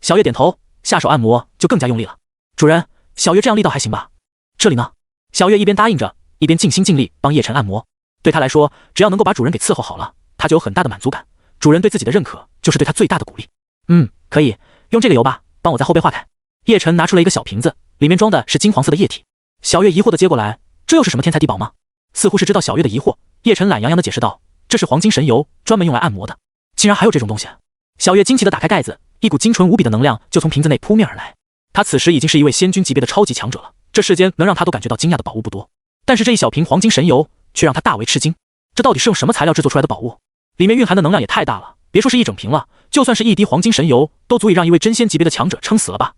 小月点头，下手按摩就更加用力了。主人，小月这样力道还行吧？这里呢？小月一边答应着，一边尽心尽力帮叶晨按摩。对他来说，只要能够把主人给伺候好了，他就有很大的满足感。主人对自己的认可，就是对他最大的鼓励。可以，用这个油吧，帮我在后背化开。叶晨拿出了一个小瓶子，里面装的是金黄色的液体。小月疑惑地接过来，这又是什么天才地宝吗？似乎是知道小月的疑惑，叶晨懒洋洋地解释道，这是黄金神油，专门用来按摩的。竟然还有这种东西！小月惊奇地打开盖子，一股精纯无比的能量就从瓶子内扑面而来。他此时已经是一位仙君级别的超级强者了，这世间能让他都感觉到惊讶的宝物不多，但是这一小瓶黄金神油却让他大为吃惊。这到底是用什么材料制作出来的宝物？里面蕴含的能量也太大了，别说是一整瓶了，就算是一滴黄金神油，都足以让一位真仙级别的强者撑死了吧。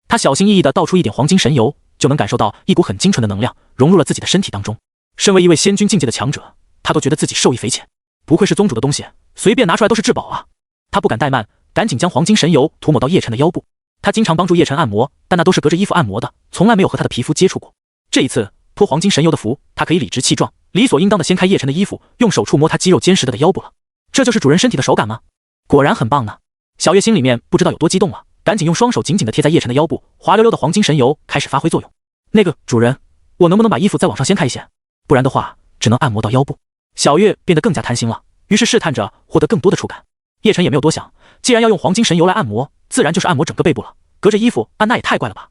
他小心翼翼地倒出一点黄金神油，就能感受到一股很精纯的能量融入了自己的身体当中。身为一位仙君境界的强者，他都觉得自己受益匪浅，不愧是宗主的东西，随便拿出来都是至宝啊。他不敢怠慢，赶紧将黄金神油涂抹到叶晨的腰部。他经常帮助叶晨按摩，但那都是隔着衣服按摩的，从来没有和他的皮肤接触过。这一次泼黄金神油的符，他可以理直气壮，理所应当地掀开叶晨的衣服，用手触摸他肌肉坚实的腰部了。这就是主人身体的手感吗？果然很棒呢。小月心里面不知道有多激动了，赶紧用双手紧紧地贴在叶晨的腰部，滑溜溜的黄金神油开始发挥作用。那个主人，我能不能把衣服再往上掀开一些？不然的话，只能按摩到腰部。小月变得更加贪心了，于是试探着获得更多的触感。叶晨也没有多想，既然要用黄金神油来按摩，自然就是按摩整个背部了，隔着衣服按那也太怪了吧。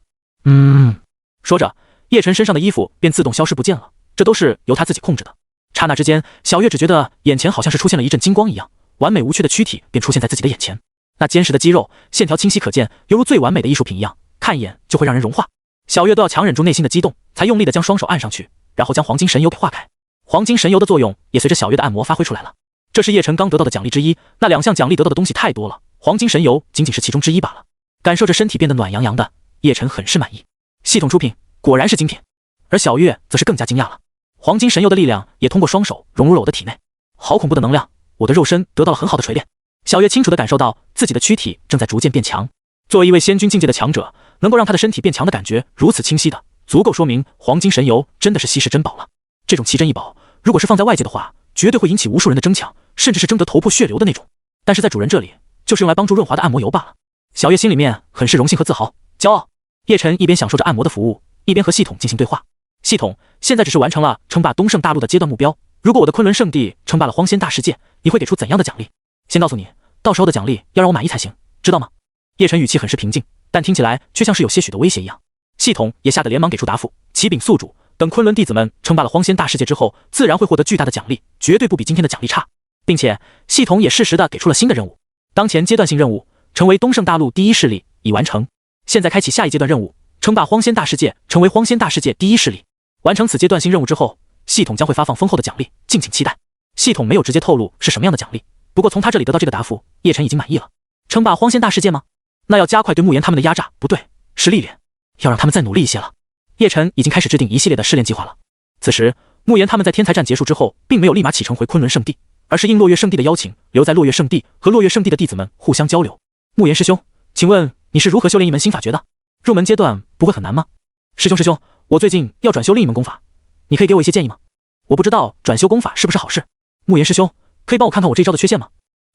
说着，叶晨身上的衣服便自动消失不见了，这都是由他自己控制的。刹那之间，小月只觉得眼前好像是出现了一阵金光一样，完美无缺的躯体便出现在自己的眼前。那坚实的肌肉线条清晰可见，犹如最完美的艺术品一样，看一眼就会让人融化。小月都要强忍住内心的激动，才用力地将双手按上去，然后将黄金神油给化开。黄金神油的作用也随着小月的按摩发挥出来了。这是叶晨刚得到的奖励之一，那2项奖励得到的东西太多了，黄金神油仅仅是其中之一罢了。感受着身体变得暖洋洋的，叶晨很是满意。系统出品果然是精品，而小月则是更加惊讶了。黄金神油的力量也通过双手融入了我的体内，好恐怖的能量，我的肉身得到了很好的锤炼。小月清楚地感受到自己的躯体正在逐渐变强。作为一位仙君境界的强者，能够让他的身体变强的感觉如此清晰的，足够说明黄金神油真的是稀世珍宝了。这种奇珍异宝，如果是放在外界的话，绝对会引起无数人的争抢，甚至是争得头破血流的那种。但是在主人这里，就是用来帮助润滑的按摩油罢了。小叶心里面很是荣幸和自豪，骄傲。叶晨一边享受着按摩的服务，一边和系统进行对话。系统，现在只是完成了称霸东胜大陆的阶段目标，如果我的昆仑圣地称霸了荒仙大世界，你会给出怎样的奖励？先告诉你，到时候的奖励要让我满意才行，知道吗？叶晨语气很是平静，但听起来却像是有些许的威胁一样。系统也吓得连忙给出答复：启禀宿主，等昆仑弟子们称霸了荒仙大世界之后，自然会获得巨大的奖励，绝对不比今天的奖励差。并且系统也适时的给出了新的任务，当前阶段性任务，成为东胜大陆第一势力已完成，现在开启下一阶段任务，称霸荒仙大世界，成为荒仙大世界第一势力。完成此阶段性任务之后，系统将会发放丰厚的奖励，敬请期待。系统没有直接透露是什么样的奖励，不过从他这里得到这个答复，叶晨已经满意了。称霸荒仙大世界吗？那要加快对慕言他们的压榨，不对，是历练，要让他们再努力一些了。叶晨已经开始制定一系列的试炼计划了。此时，慕言他们在天才战结束之后，并没有立马启程回昆仑圣地，而是应落月圣地的邀请，留在落月圣地和落月圣地的弟子们互相交流。慕言师兄，请问你是如何修炼一门新法诀的？入门阶段不会很难吗？师兄，我最近要转修另一门功法，你可以给我一些建议吗？我不知道转修功法是不是好事。慕言师兄，可以帮我看看我这招的缺陷吗？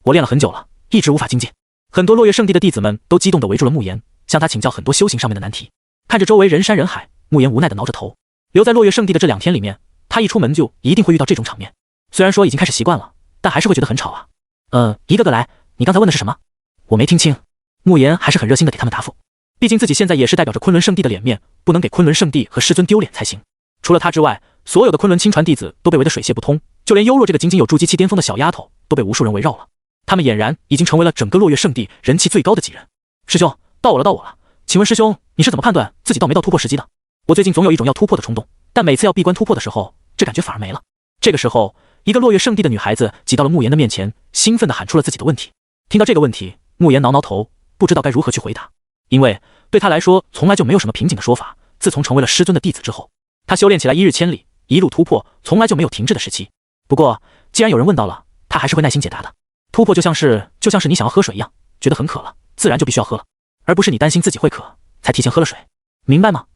我练了很久了，一直无法精进。很多落月圣地的弟子们都激动地围住了慕言，向他请教很多修行上面的难题。看着周围人山人海，慕言无奈地挠着头。留在落月圣地的这2天里面，他一出门就一定会遇到这种场面。虽然说已经开始习惯了，但还是会觉得很吵啊。一个个来，你刚才问的是什么？我没听清。慕言还是很热心地给他们答复，毕竟自己现在也是代表着昆仑圣地的脸面，不能给昆仑圣地和师尊丢脸才行。除了他之外，所有的昆仑亲传弟子都被围得水泄不通，就连幽若这个仅仅有筑基期巅峰的小丫头都被无数人围绕了。他们俨然已经成为了整个落月圣地人气最高的几人。师兄，到我了，请问师兄，你是怎么判断自己到没到突破时机的？我最近总有一种要突破的冲动，但每次要闭关突破的时候，这感觉反而没了。这个时候，一个落月圣地的女孩子挤到了慕言的面前，兴奋地喊出了自己的问题。听到这个问题，慕言挠挠头，不知道该如何去回答，因为对他来说从来就没有什么瓶颈的说法。自从成为了师尊的弟子之后，他修炼起来一日千里，一路突破，从来就没有停滞的时期。不过既然有人问到了，他还是会耐心解答的。突破就像是你想要喝水一样，觉得很渴了，自然就必须要喝了，而不是你担心自己会渴才提前喝了水，明白吗？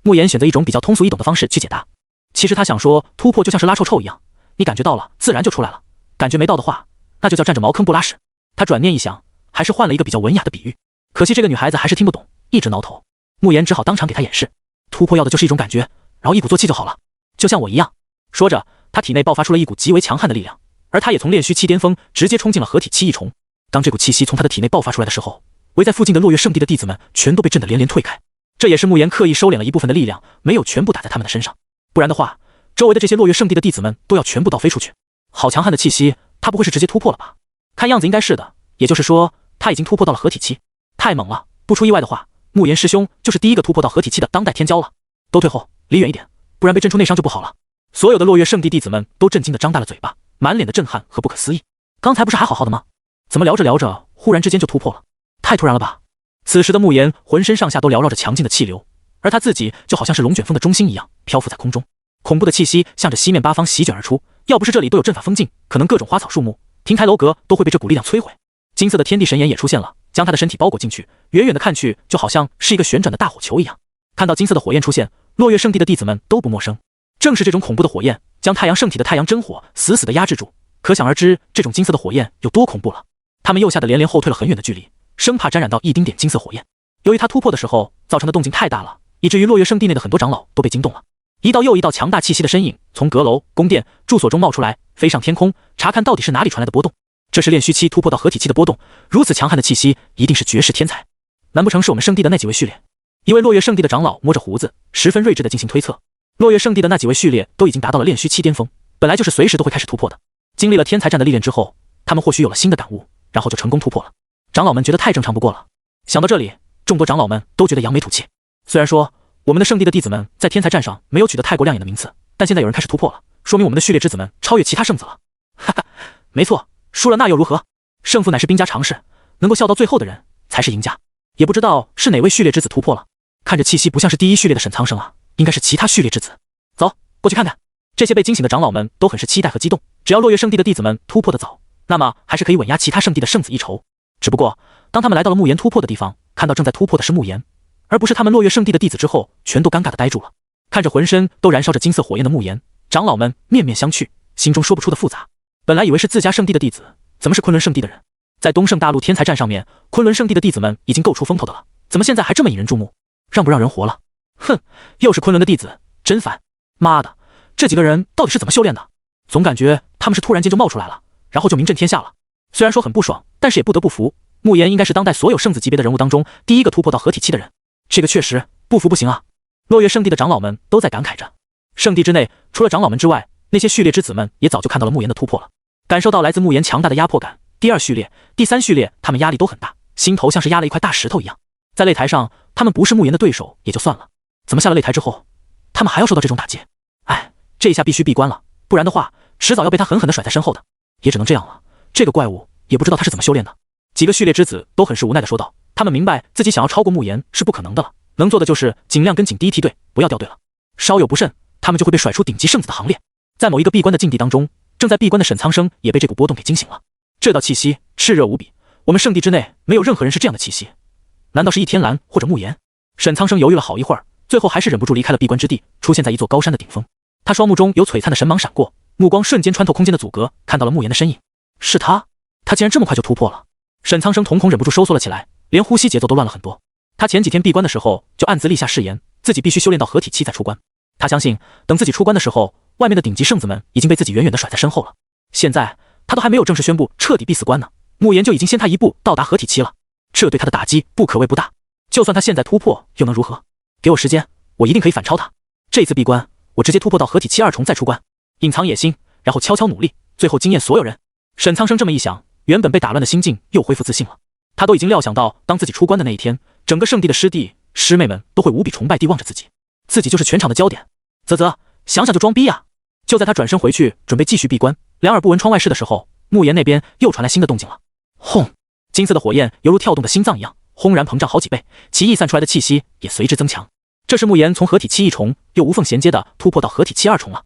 慕言选择一种比较通俗易懂的方式去解答。其实他想说，突破就像是拉臭臭一样，你感觉到了自然就出来了，感觉没到的话，那就叫占着茅坑不拉屎。他转念一想，还是换了一个比较文雅的比喻，可惜这个女孩子还是听不懂，一直挠头。慕言只好当场给她演示，突破要的就是一种感觉，然后一鼓作气就好了，就像我一样。说着，他体内爆发出了一股极为强悍的力量，而他也从炼虚期巅峰直接冲进了合体期一重。当这股气息从他的体内爆发出来的时候，围在附近的落月圣地的弟子们全都被震得连连退开。这也是慕言刻意收敛了一部分的力量，没有全部打在他们的身上，不然的话，周围的这些落月圣地的弟子们都要全部倒飞出去。好强悍的气息，他不会是直接突破了吧？看样子应该是的，也就是说他已经突破到了合体期，太猛了！不出意外的话，慕言师兄就是第一个突破到合体期的当代天骄了。都退后，离远一点，不然被震出内伤就不好了。所有的落月圣地弟子们都震惊地张大了嘴巴，满脸的震撼和不可思议。刚才不是还好好的吗？怎么聊着聊着，忽然之间就突破了？太突然了吧！此时的慕言浑身上下都缭绕着强劲的气流，而他自己就好像是龙卷风的中心一样漂浮在空中，恐怖的气息向着西面八方席卷而出。要不是这里都有阵法封禁，可能各种花草树木、亭台楼阁都会被这股力量摧毁。金色的天地神眼也出现了，将他的身体包裹进去，远远的看去就好像是一个旋转的大火球一样。看到金色的火焰出现，落月圣地的弟子们都不陌生，正是这种恐怖的火焰将太阳圣体的太阳真火死死地压制住，可想而知这种金色的火焰有多恐怖了。他们又吓得连连后退了很远的距离，生怕沾染到一丁点金色火焰。由于他突破的时候造成的动静太大了，以至于落月圣地内的很多长老都被惊动了。一道又一道强大气息的身影从阁楼、宫殿、住所中冒出来，飞上天空，查看到底是哪里传来的波动。这是炼虚期突破到合体期的波动，如此强悍的气息一定是绝世天才，难不成是我们圣地的那几位序列？一位落月圣地的长老摸着胡子，十分睿智地进行推测。落月圣地的那几位序列都已经达到了炼虚期巅峰，本来就是随时都会开始突破的。经历了天才战的历练之后，他们或许有了新的感悟，然后就成功突破了。长老们觉得太正常不过了。想到这里，众多长老们都觉得扬眉吐气。虽然说我们的圣地的弟子们在天才战上没有取得太过亮眼的名次，但现在有人开始突破了，说明我们的序列之子们超越其他圣子了。哈哈，没错，输了那又如何？胜负乃是兵家常事，能够笑到最后的人才是赢家。也不知道是哪位序列之子突破了，看着气息不像是第一序列的沈苍生啊，应该是其他序列之子。走，过去看看。这些被惊醒的长老们都很是期待和激动，只要落月圣地的弟子们突破得早，那么还是可以稳压其他圣地的圣子一筹。只不过，当他们来到了慕言突破的地方，看到正在突破的是慕言，而不是他们落月圣地的弟子之后，全都尴尬地呆住了。看着浑身都燃烧着金色火焰的慕言，长老们面面相觑，心中说不出的复杂。本来以为是自家圣地的弟子，怎么是昆仑圣地的人？在东胜大陆天才战上面，昆仑圣地的弟子们已经够出风头的了，怎么现在还这么引人注目？让不让人活了？哼，又是昆仑的弟子，真烦！妈的，这几个人到底是怎么修炼的？总感觉他们是突然间就冒出来了，然后就名震天下了。虽然说很不爽，但是也不得不服，慕言应该是当代所有圣子级别的人物当中第一个突破到合体期的人，这个确实不服不行啊！落月圣地的长老们都在感慨着，圣地之内除了长老们之外，那些序列之子们也早就看到了慕言的突破了，感受到来自慕言强大的压迫感。第二序列、第三序列，他们压力都很大，心头像是压了一块大石头一样。在擂台上，他们不是慕言的对手也就算了，怎么下了擂台之后，他们还要受到这种打击？哎，这一下必须闭关了，不然的话，迟早要被他狠狠地甩在身后的。也只能这样了。这个怪物也不知道他是怎么修炼的。几个序列之子都很是无奈地说道，他们明白自己想要超过慕言是不可能的了，能做的就是尽量跟紧第一梯队，不要掉队了。稍有不慎，他们就会被甩出顶级圣子的行列。在某一个闭关的境地当中，正在闭关的沈苍生也被这股波动给惊醒了。这道气息炽热无比，我们圣地之内没有任何人是这样的气息，难道是倚天蓝或者慕言？沈苍生犹豫了好一会儿，最后还是忍不住离开了闭关之地，出现在一座高山的顶峰。他双目中有璀璨的神芒闪过，目光瞬间穿透空间的阻隔，看到了慕言的身影。是他？他竟然这么快就突破了！沈苍生瞳孔忍不住收缩了起来，连呼吸节奏都乱了很多。他前几天闭关的时候就暗自立下誓言，自己必须修炼到合体期再出关。他相信，等自己出关的时候，外面的顶级圣子们已经被自己远远地甩在身后了。现在他都还没有正式宣布彻底必死关呢，慕言就已经先他一步到达合体期了，这对他的打击不可谓不大。就算他现在突破又能如何？给我时间，我一定可以反超他。这次闭关，我直接突破到合体期2重再出关，隐藏野心，然后悄悄努力，最后惊艳所有人。沈苍生这么一想，原本被打乱的心境又恢复自信了。他都已经料想到，当自己出关的那一天，整个圣地的师弟师妹们都会无比崇拜地望着自己，自己就是全场的焦点。啧，想想就装逼呀！就在他转身回去准备继续闭关，两耳不闻窗外事的时候，慕言那边又传来新的动静了。轰！金色的火焰犹如跳动的心脏一样，轰然膨胀好几倍，其溢散出来的气息也随之增强。这是慕言从合体期1重又无缝衔接的突破到合体期2重了。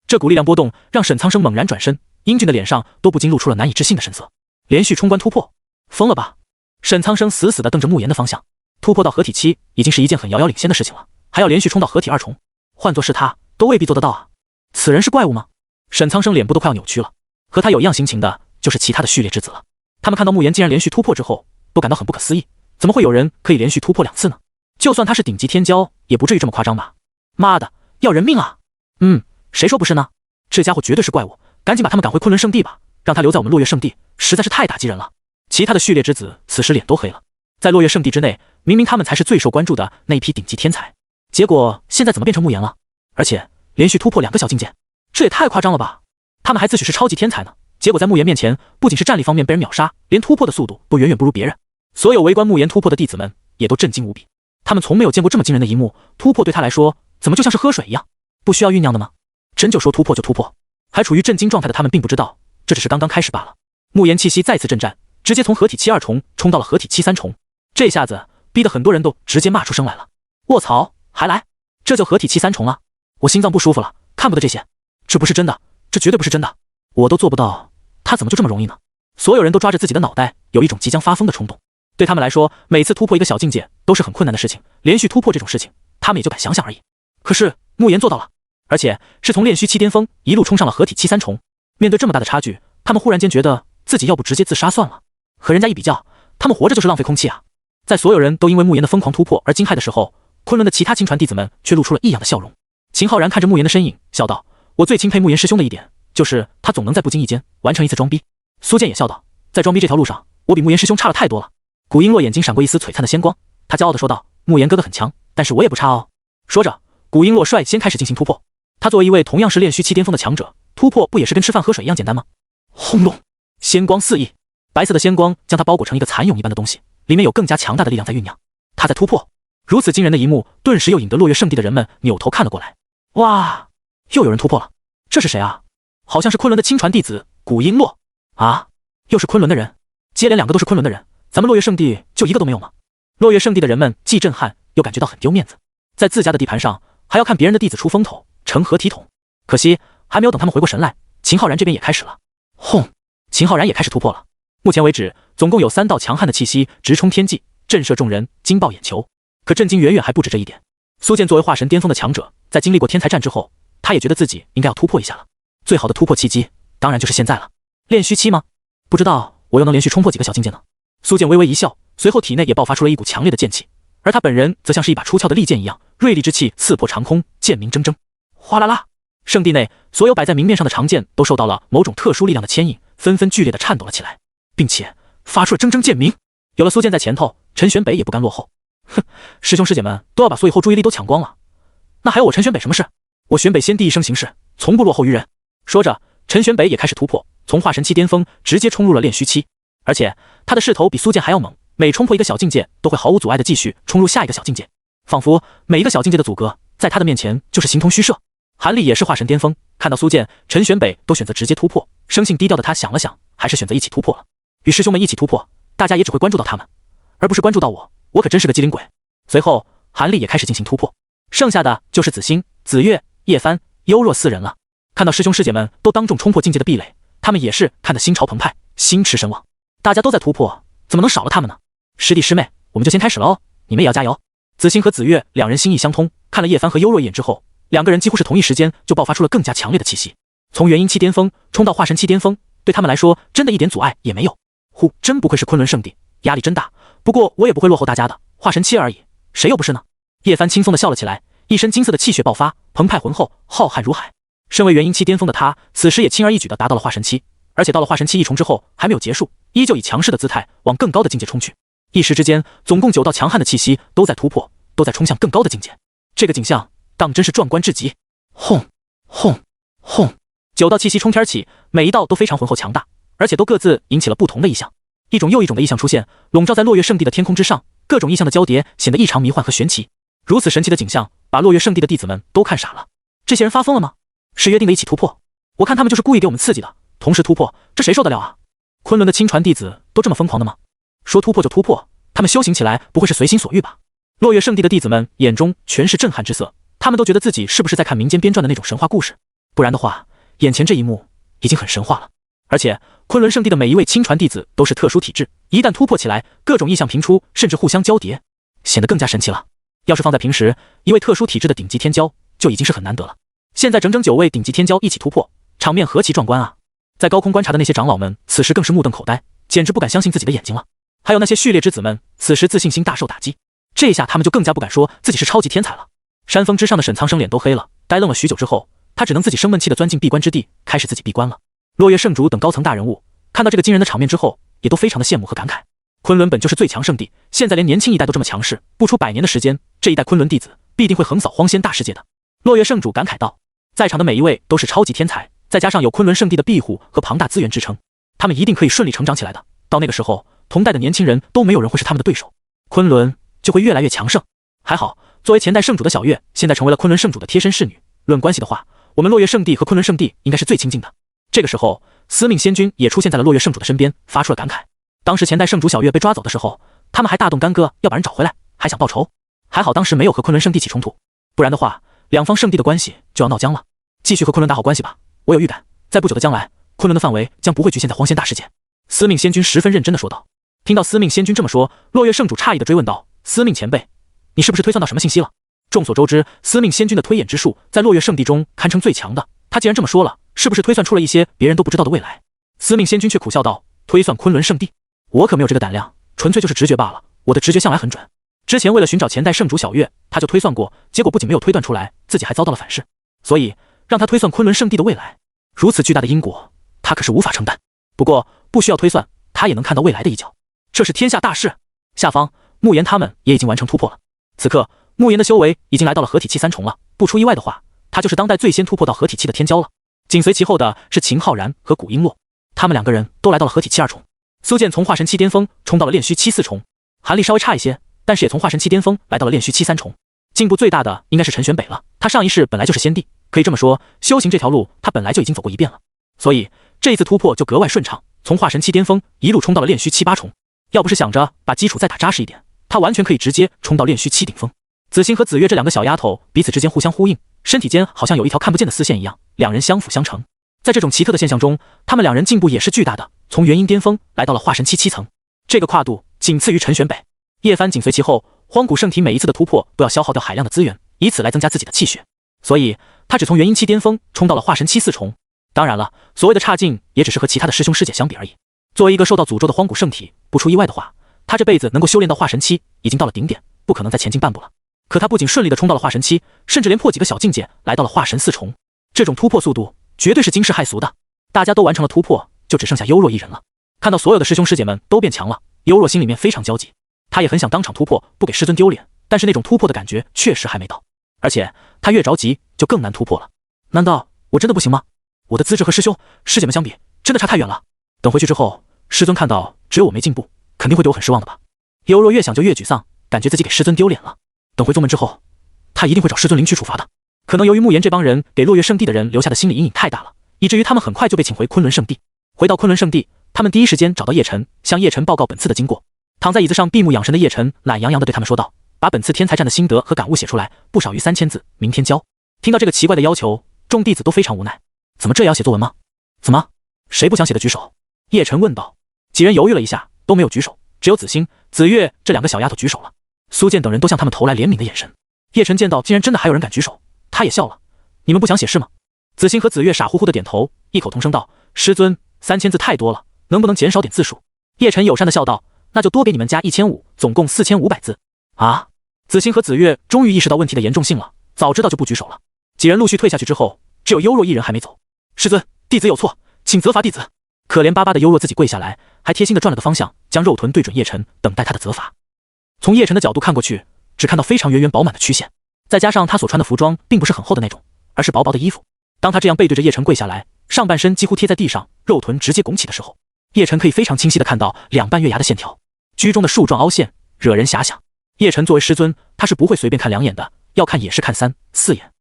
这股力量波动让沈苍生猛然转身，英俊的脸上都不禁露出了难以置信的神色。连续冲关突破，疯了吧？沈苍生死死地瞪着慕言的方向，突破到合体期已经是一件很遥遥领先的事情了，还要连续冲到合体2重，换作是他都未必做得到啊！此人是怪物吗？沈苍生脸部都快要扭曲了。和他有一样心情的就是其他的序列之子了，他们看到慕言竟然连续突破之后，都感到很不可思议，怎么会有人可以连续突破2次呢？就算他是顶级天骄，也不至于这么夸张吧？妈的，要人命啊！谁说不是呢？这家伙绝对是怪物，赶紧把他们赶回昆仑圣地吧，让他留在我们落月圣地，实在是太打击人了。其他的序列之子此时脸都黑了，在落月圣地之内，明明他们才是最受关注的那一批顶级天才，结果现在怎么变成慕言了？而且连续突破2个小境界，这也太夸张了吧！他们还自诩是超级天才呢，结果在慕言面前，不仅是战力方面被人秒杀，连突破的速度都远远不如别人。所有围观慕言突破的弟子们也都震惊无比，他们从没有见过这么惊人的一幕，突破对他来说怎么就像是喝水一样，不需要酝酿的吗？真就说突破就突破？还处于震惊状态的他们并不知道，这只是刚刚开始罢了。慕言气息再次震颤，直接从合体期2重冲到了合体期3重，这下子逼得很多人都直接骂出声来了。卧槽，还来？这就合体期3重了？我心脏不舒服了，看不得这些，这不是真的，这绝对不是真的，我都做不到，他怎么就这么容易呢？所有人都抓着自己的脑袋，有一种即将发疯的冲动。对他们来说，每次突破一个小境界都是很困难的事情，连续突破这种事情，他们也就敢想想而已。可是慕言做到了，而且是从炼虚期巅峰一路冲上了合体期3重。面对这么大的差距，他们忽然间觉得自己要不直接自杀算了。和人家一比较，他们活着就是浪费空气啊！在所有人都因为慕言的疯狂突破而惊骇的时候，昆仑的其他亲传弟子们却露出了异样的笑容。秦浩然看着慕言的身影，笑道：“我最钦佩慕言师兄的一点，就是他总能在不经意间完成一次装逼。”苏剑也笑道：“在装逼这条路上，我比慕言师兄差了太多了。”古璎珞眼睛闪过一丝璀璨的仙光，他骄傲地说道：“慕言哥哥很强，但是我也不差哦。”说着，古璎珞率先开始进行突破。他作为一位同样是炼虚期巅峰的强者，突破不也是跟吃饭喝水一样简单吗？轰隆，仙光四溢，白色的仙光将他包裹成一个蚕蛹一般的东西，里面有更加强大的力量在酝酿。他在突破，如此惊人的一幕，顿时又引得落月圣地的人们扭头看了过来。哇，又有人突破了！这是谁啊？好像是昆仑的亲传弟子古璎珞啊，又是昆仑的人，接连2个都是昆仑的人，咱们落月圣地就1个都没有吗？落月圣地的人们既震撼又感觉到很丢面子，在自家的地盘上还要看别人的弟子出风头，成何体统？可惜还没有等他们回过神来，秦昊然这边也开始了。轰！秦昊然也开始突破了。目前为止，总共有3道强悍的气息直冲天际，震慑众人，惊爆眼球。可震惊远远还不止这一点。苏剑作为化神巅峰的强者，在经历过天才战之后，他也觉得自己应该要突破一下了。最好的突破契机，当然就是现在了。炼虚期吗？不知道我又能连续冲破几个小境界呢？苏剑微微一笑，随后体内也爆发出了一股强烈的剑气，而他本人则像是一把出鞘的利剑一样，锐利之气刺破长空，剑鸣铮铮。哗啦啦！圣地内所有摆在明面上的长剑都受到了某种特殊力量的牵引，纷纷剧烈的颤抖了起来，并且发出了铮铮剑鸣。有了苏剑在前头，陈玄北也不甘落后。哼，师兄师姐们都要把所以后注意力都抢光了，那还有我陈玄北什么事？我玄北先帝一生行事，从不落后于人。说着，陈玄北也开始突破，从化神期巅峰直接冲入了炼虚期，而且他的势头比苏剑还要猛，每冲破一个小境界都会毫无阻碍的继续冲入下一个小境界，仿佛每一个小境界的阻隔在他的面前就是形同虚设。韩立也是化神巅峰，看到苏剑、陈玄北都选择直接突破，生性低调的他想了想，还是选择一起突破了。与师兄们一起突破，大家也只会关注到他们，而不是关注到我，我可真是个机灵鬼。随后，韩立也开始进行突破，剩下的就是子星、子月、叶帆、幽若4人了。看到师兄师姐们都当众冲破境界的壁垒，他们也是看得心潮澎湃，心驰神往。大家都在突破，怎么能少了他们呢？师弟师妹，我们就先开始了哦，你们也要加油。子星和子月2人心意相通，看了叶帆和幽若一眼之后，2个人几乎是同一时间就爆发出了更加强烈的气息。从元婴期巅峰冲到化神期巅峰，对他们来说真的一点阻碍也没有。真不愧是昆仑圣地，压力真大。不过我也不会落后大家的，化神期而已，谁又不是呢？叶帆轻松地笑了起来，一身金色的气血爆发，澎湃浑厚，浩瀚如海。身为元婴期巅峰的他，此时也轻而易举地达到了化神期，而且到了化神期一重之后还没有结束，依旧以强势的姿态往更高的境界冲去。一时之间，总共9道强悍的气息都在突破，都在冲向更高的境界。这个景象当真是壮观至极！轰轰轰！9道气息冲天起，每一道都非常浑厚强大，而且都各自引起了不同的异象。一种又一种的异象出现，笼罩在落月圣地的天空之上，各种异象的交叠显得异常迷幻和玄奇。如此神奇的景象，把落月圣地的弟子们都看傻了。这些人发疯了吗？是约定的一起突破？我看他们就是故意给我们刺激的。同时突破，这谁受得了啊？昆仑的亲传弟子都这么疯狂的吗？说突破就突破，他们修行起来不会是随心所欲吧？落月圣地的弟子们眼中全是震撼之色，他们都觉得自己是不是在看民间编撰的那种神话故事？不然的话，眼前这一幕已经很神话了。而且昆仑圣地的每一位亲传弟子都是特殊体质，一旦突破起来，各种异象频出，甚至互相交叠，显得更加神奇了。要是放在平时，一位特殊体质的顶级天骄就已经是很难得了。现在整整9位顶级天骄一起突破，场面何其壮观啊！在高空观察的那些长老们，此时更是目瞪口呆，简直不敢相信自己的眼睛了。还有那些序列之子们，此时自信心大受打击，这下他们就更加不敢说自己是超级天才了。山峰之上的沈苍生脸都黑了，呆愣了许久之后，他只能自己生闷气地钻进闭关之地，开始自己闭关了。落月圣主等高层大人物看到这个惊人的场面之后，也都非常的羡慕和感慨。昆仑本就是最强圣地，现在连年轻一代都这么强势，不出100年的时间，这一代昆仑弟子必定会横扫荒仙大世界的。落月圣主感慨道，在场的每一位都是超级天才，再加上有昆仑圣地的庇护和庞大资源支撑，他们一定可以顺利成长起来的。到那个时候，同代的年轻人都没有人会是他们的对手，昆仑就会越来越强盛。还好，作为前代圣主的小月，现在成为了昆仑圣主的贴身侍女。论关系的话，我们落月圣地和昆仑圣地应该是最亲近的。这个时候，司命仙君也出现在了落月圣主的身边，发出了感慨。当时前代圣主小月被抓走的时候，他们还大动干戈要把人找回来，还想报仇。还好当时没有和昆仑圣地起冲突，不然的话，两方圣地的关系就要闹僵了。继续和昆仑打好关系吧，我有预感，在不久的将来，昆仑的范围将不会局限在荒仙大世界。司命仙君十分认真地说道。听到司命仙君这么说，落月圣主诧异地追问道：“司命前辈，你是不是推算到什么信息了？”众所周知，司命仙君的推演之术在落月圣地中堪称最强的。他既然这么说了，是不是推算出了一些别人都不知道的未来？司命仙君却苦笑道：“推算昆仑圣地，我可没有这个胆量，纯粹就是直觉罢了。我的直觉向来很准。之前为了寻找前代圣主小月，他就推算过，结果不仅没有推断出来，自己还遭到了反噬。所以让他推算昆仑圣地的未来，如此巨大的因果，他可是无法承担。不过不需要推算，他也能看到未来的一角。这是天下大事。下方慕言他们也已经完成突破了。此刻慕言的修为已经来到了合体期3重了，不出意外的话，他就是当代最先突破到合体期的天骄了。紧随其后的是秦昊然和古璎珞，他们两个人都来到了合体期2重。苏剑从化神期巅峰冲到了炼虚期4重，韩立稍微差一些，但是也从化神期巅峰来到了炼虚期3重。进步最大的应该是陈玄北了，他上一世本来就是先帝，可以这么说，修行这条路他本来就已经走过一遍了，所以这一次突破就格外顺畅，从化神期巅峰一路冲到了炼虚7、8重。要不是想着把基础再打扎实一点，他完全可以直接冲到炼虚7顶峰。子欣和子月这两个小丫头彼此之间互相呼应，身体间好像有一条看不见的丝线一样，两人相辅相成。在这种奇特的现象中，他们两人进步也是巨大的，从元婴巅峰来到了化神期7层，这个跨度仅次于陈玄北。叶帆紧随其后，荒古圣体每一次的突破都要消耗掉海量的资源，以此来增加自己的气血，所以他只从元婴期巅峰冲到了化神期4重。当然了，所谓的差劲也只是和其他的师兄师姐相比而已。作为一个受到诅咒的荒古圣体，不出意外的话，他这辈子能够修炼到化神期已经到了顶点，不可能再前进半步了。可他不仅顺利的冲到了化神期，甚至连破几个小境界来到了化神4重，这种突破速度绝对是惊世骇俗的。大家都完成了突破，就只剩下幽若一人了。看到所有的师兄师姐们都变强了，幽若心里面非常焦急，他也很想当场突破，不给师尊丢脸，但是那种突破的感觉确实还没到，而且他越着急就更难突破了。难道我真的不行吗？我的资质和师兄师姐们相比真的差太远了，等回去之后师尊看到只有我没进步，肯定会对我很失望的吧。幽若越想就越沮丧，感觉自己给师尊丢脸了。等回宗门之后，他一定会找师尊领取处罚的。可能由于慕言这帮人给落月圣地的人留下的心理阴影太大了，以至于他们很快就被请回昆仑圣地。回到昆仑圣地，他们第一时间找到叶晨，向叶晨报告本次的经过。躺在椅子上闭目养神的叶晨懒洋洋地对他们说道：“把本次天才战的心得和感悟写出来，不少于3000字，明天交。”听到这个奇怪的要求，众弟子都非常无奈。怎么这也要写作文吗？怎么？谁不想写的举手？叶晨问道。几人犹豫了一下，都没有举手，只有子欣、子月这两个小丫头举手了。苏建等人都向他们投来怜悯的眼神。叶晨见到竟然真的还有人敢举手，他也笑了：“你们不想写是吗？”子欣和子月傻乎乎的点头，异口同声道：“师尊，3000字太多了，能不能减少点字数？”叶晨友善的笑道：“那就多给你们加1500，总共4500字。”啊！子欣和子月终于意识到问题的严重性了，早知道就不举手了。几人陆续退下去之后，只有幽若一人还没走。师尊，弟子有错，请责罚弟子。可怜巴巴的幽若自己跪下来，还贴心的转了个方向，将肉臀对准叶晨，等待他的责罚。从叶晨的角度看过去，只看到非常圆圆饱满的曲线，再加上他所穿的服装并不是很厚的那种，而是薄薄的衣服。当他这样背对着叶晨跪下来，上半身几乎贴在地上，肉臀直接拱起的时候，叶晨可以非常清晰的看到两半月牙的线条，居中的树状凹陷惹人遐想。叶晨作为师尊，他是不会随便看2眼的，要看也是看3、4眼。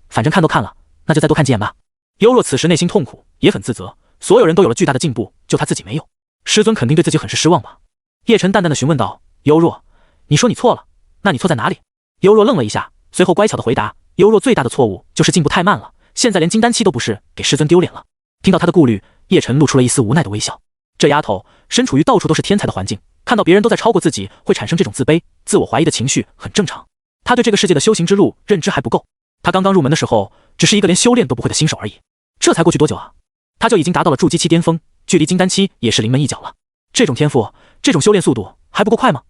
反正看都看了，那就再多看几眼吧。幽若此时内心痛苦，也很自责，所有人都有了巨大的进步，就他自己没有。师尊肯定对自己很是失望吧？叶晨淡淡的询问道：“幽若，你说你错了，那你错在哪里？”幽若愣了一下，随后乖巧的回答：“幽若最大的错误就是进步太慢了，现在连金丹期都不是，给师尊丢脸了。”听到他的顾虑，叶晨露出了一丝无奈的微笑。这丫头身处于到处都是天才的环境，看到别人都在超过自己，会产生这种自卑、自我怀疑的情绪，很正常。他对这个世界的修行之路认知还不够，他刚刚入门的时候，只是一个连修炼都不会的新手而已。这才过去多久啊？他就已经达到了筑基期巅峰，距离金丹期也是临门一脚了。这种天赋，这种修炼速度还不够快吗？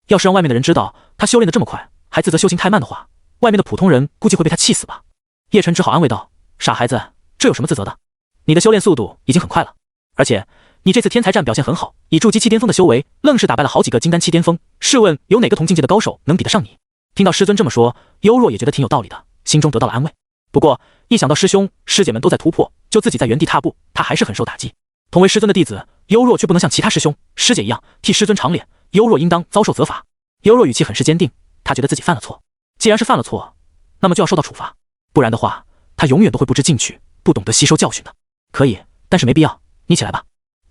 要是让外面的人知道他修炼的这么快，还自责修行太慢的话，外面的普通人估计会被他气死吧。叶晨只好安慰道：“傻孩子，这有什么自责的？你的修炼速度已经很快了，而且你这次天才战表现很好，以筑基期巅峰的修为，愣是打败了好几个金丹期巅峰。试问有哪个同境界的高手能比得上你？”听到师尊这么说，幽若也觉得挺有道理的，心中得到了安慰。不过一想到师兄师姐们都在突破，就自己在原地踏步，他还是很受打击。同为师尊的弟子，幽若却不能像其他师兄师姐一样替师尊长脸，幽若应当遭受责罚。幽若语气很是坚定，他觉得自己犯了错，既然是犯了错，那么就要受到处罚，不然的话，他永远都会不知进取，不懂得吸收教训的。可以，但是没必要，你起来吧。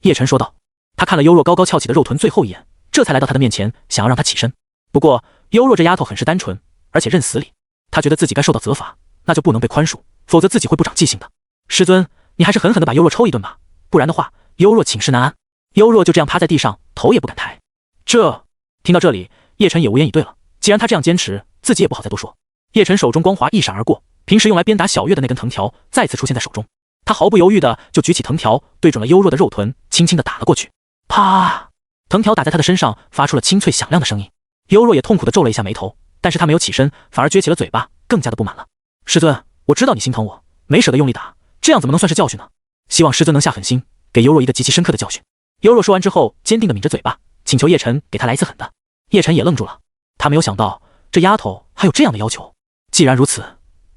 叶晨说道。他看了幽若高高翘起的肉臀最后一眼，这才来到他的面前，想要让他起身。不过幽若这丫头很是单纯，而且认死理，他觉得自己该受到责罚，那就不能被宽恕，否则自己会不长记性的。师尊，你还是狠狠地把幽若抽一顿吧，不然的话，幽若寝食难安。幽若就这样趴在地上，头也不敢抬。听到这里，叶晨也无言以对了。既然他这样坚持，自己也不好再多说。叶晨手中光华一闪而过，平时用来鞭打小月的那根藤条再次出现在手中。他毫不犹豫的就举起藤条，对准了幽若的肉臀，轻轻的打了过去。啪！藤条打在他的身上，发出了清脆响亮的声音。幽若也痛苦的皱了一下眉头，但是他没有起身，反而撅起了嘴巴，更加的不满了。师尊，我知道你心疼我，没舍得用力打，这样怎么能算是教训呢？希望师尊能下狠心，给幽若一个极其深刻的教训。幽若说完之后，坚定的抿着嘴巴，请求叶晨给他来一次狠的。叶晨也愣住了，他没有想到这丫头还有这样的要求。既然如此，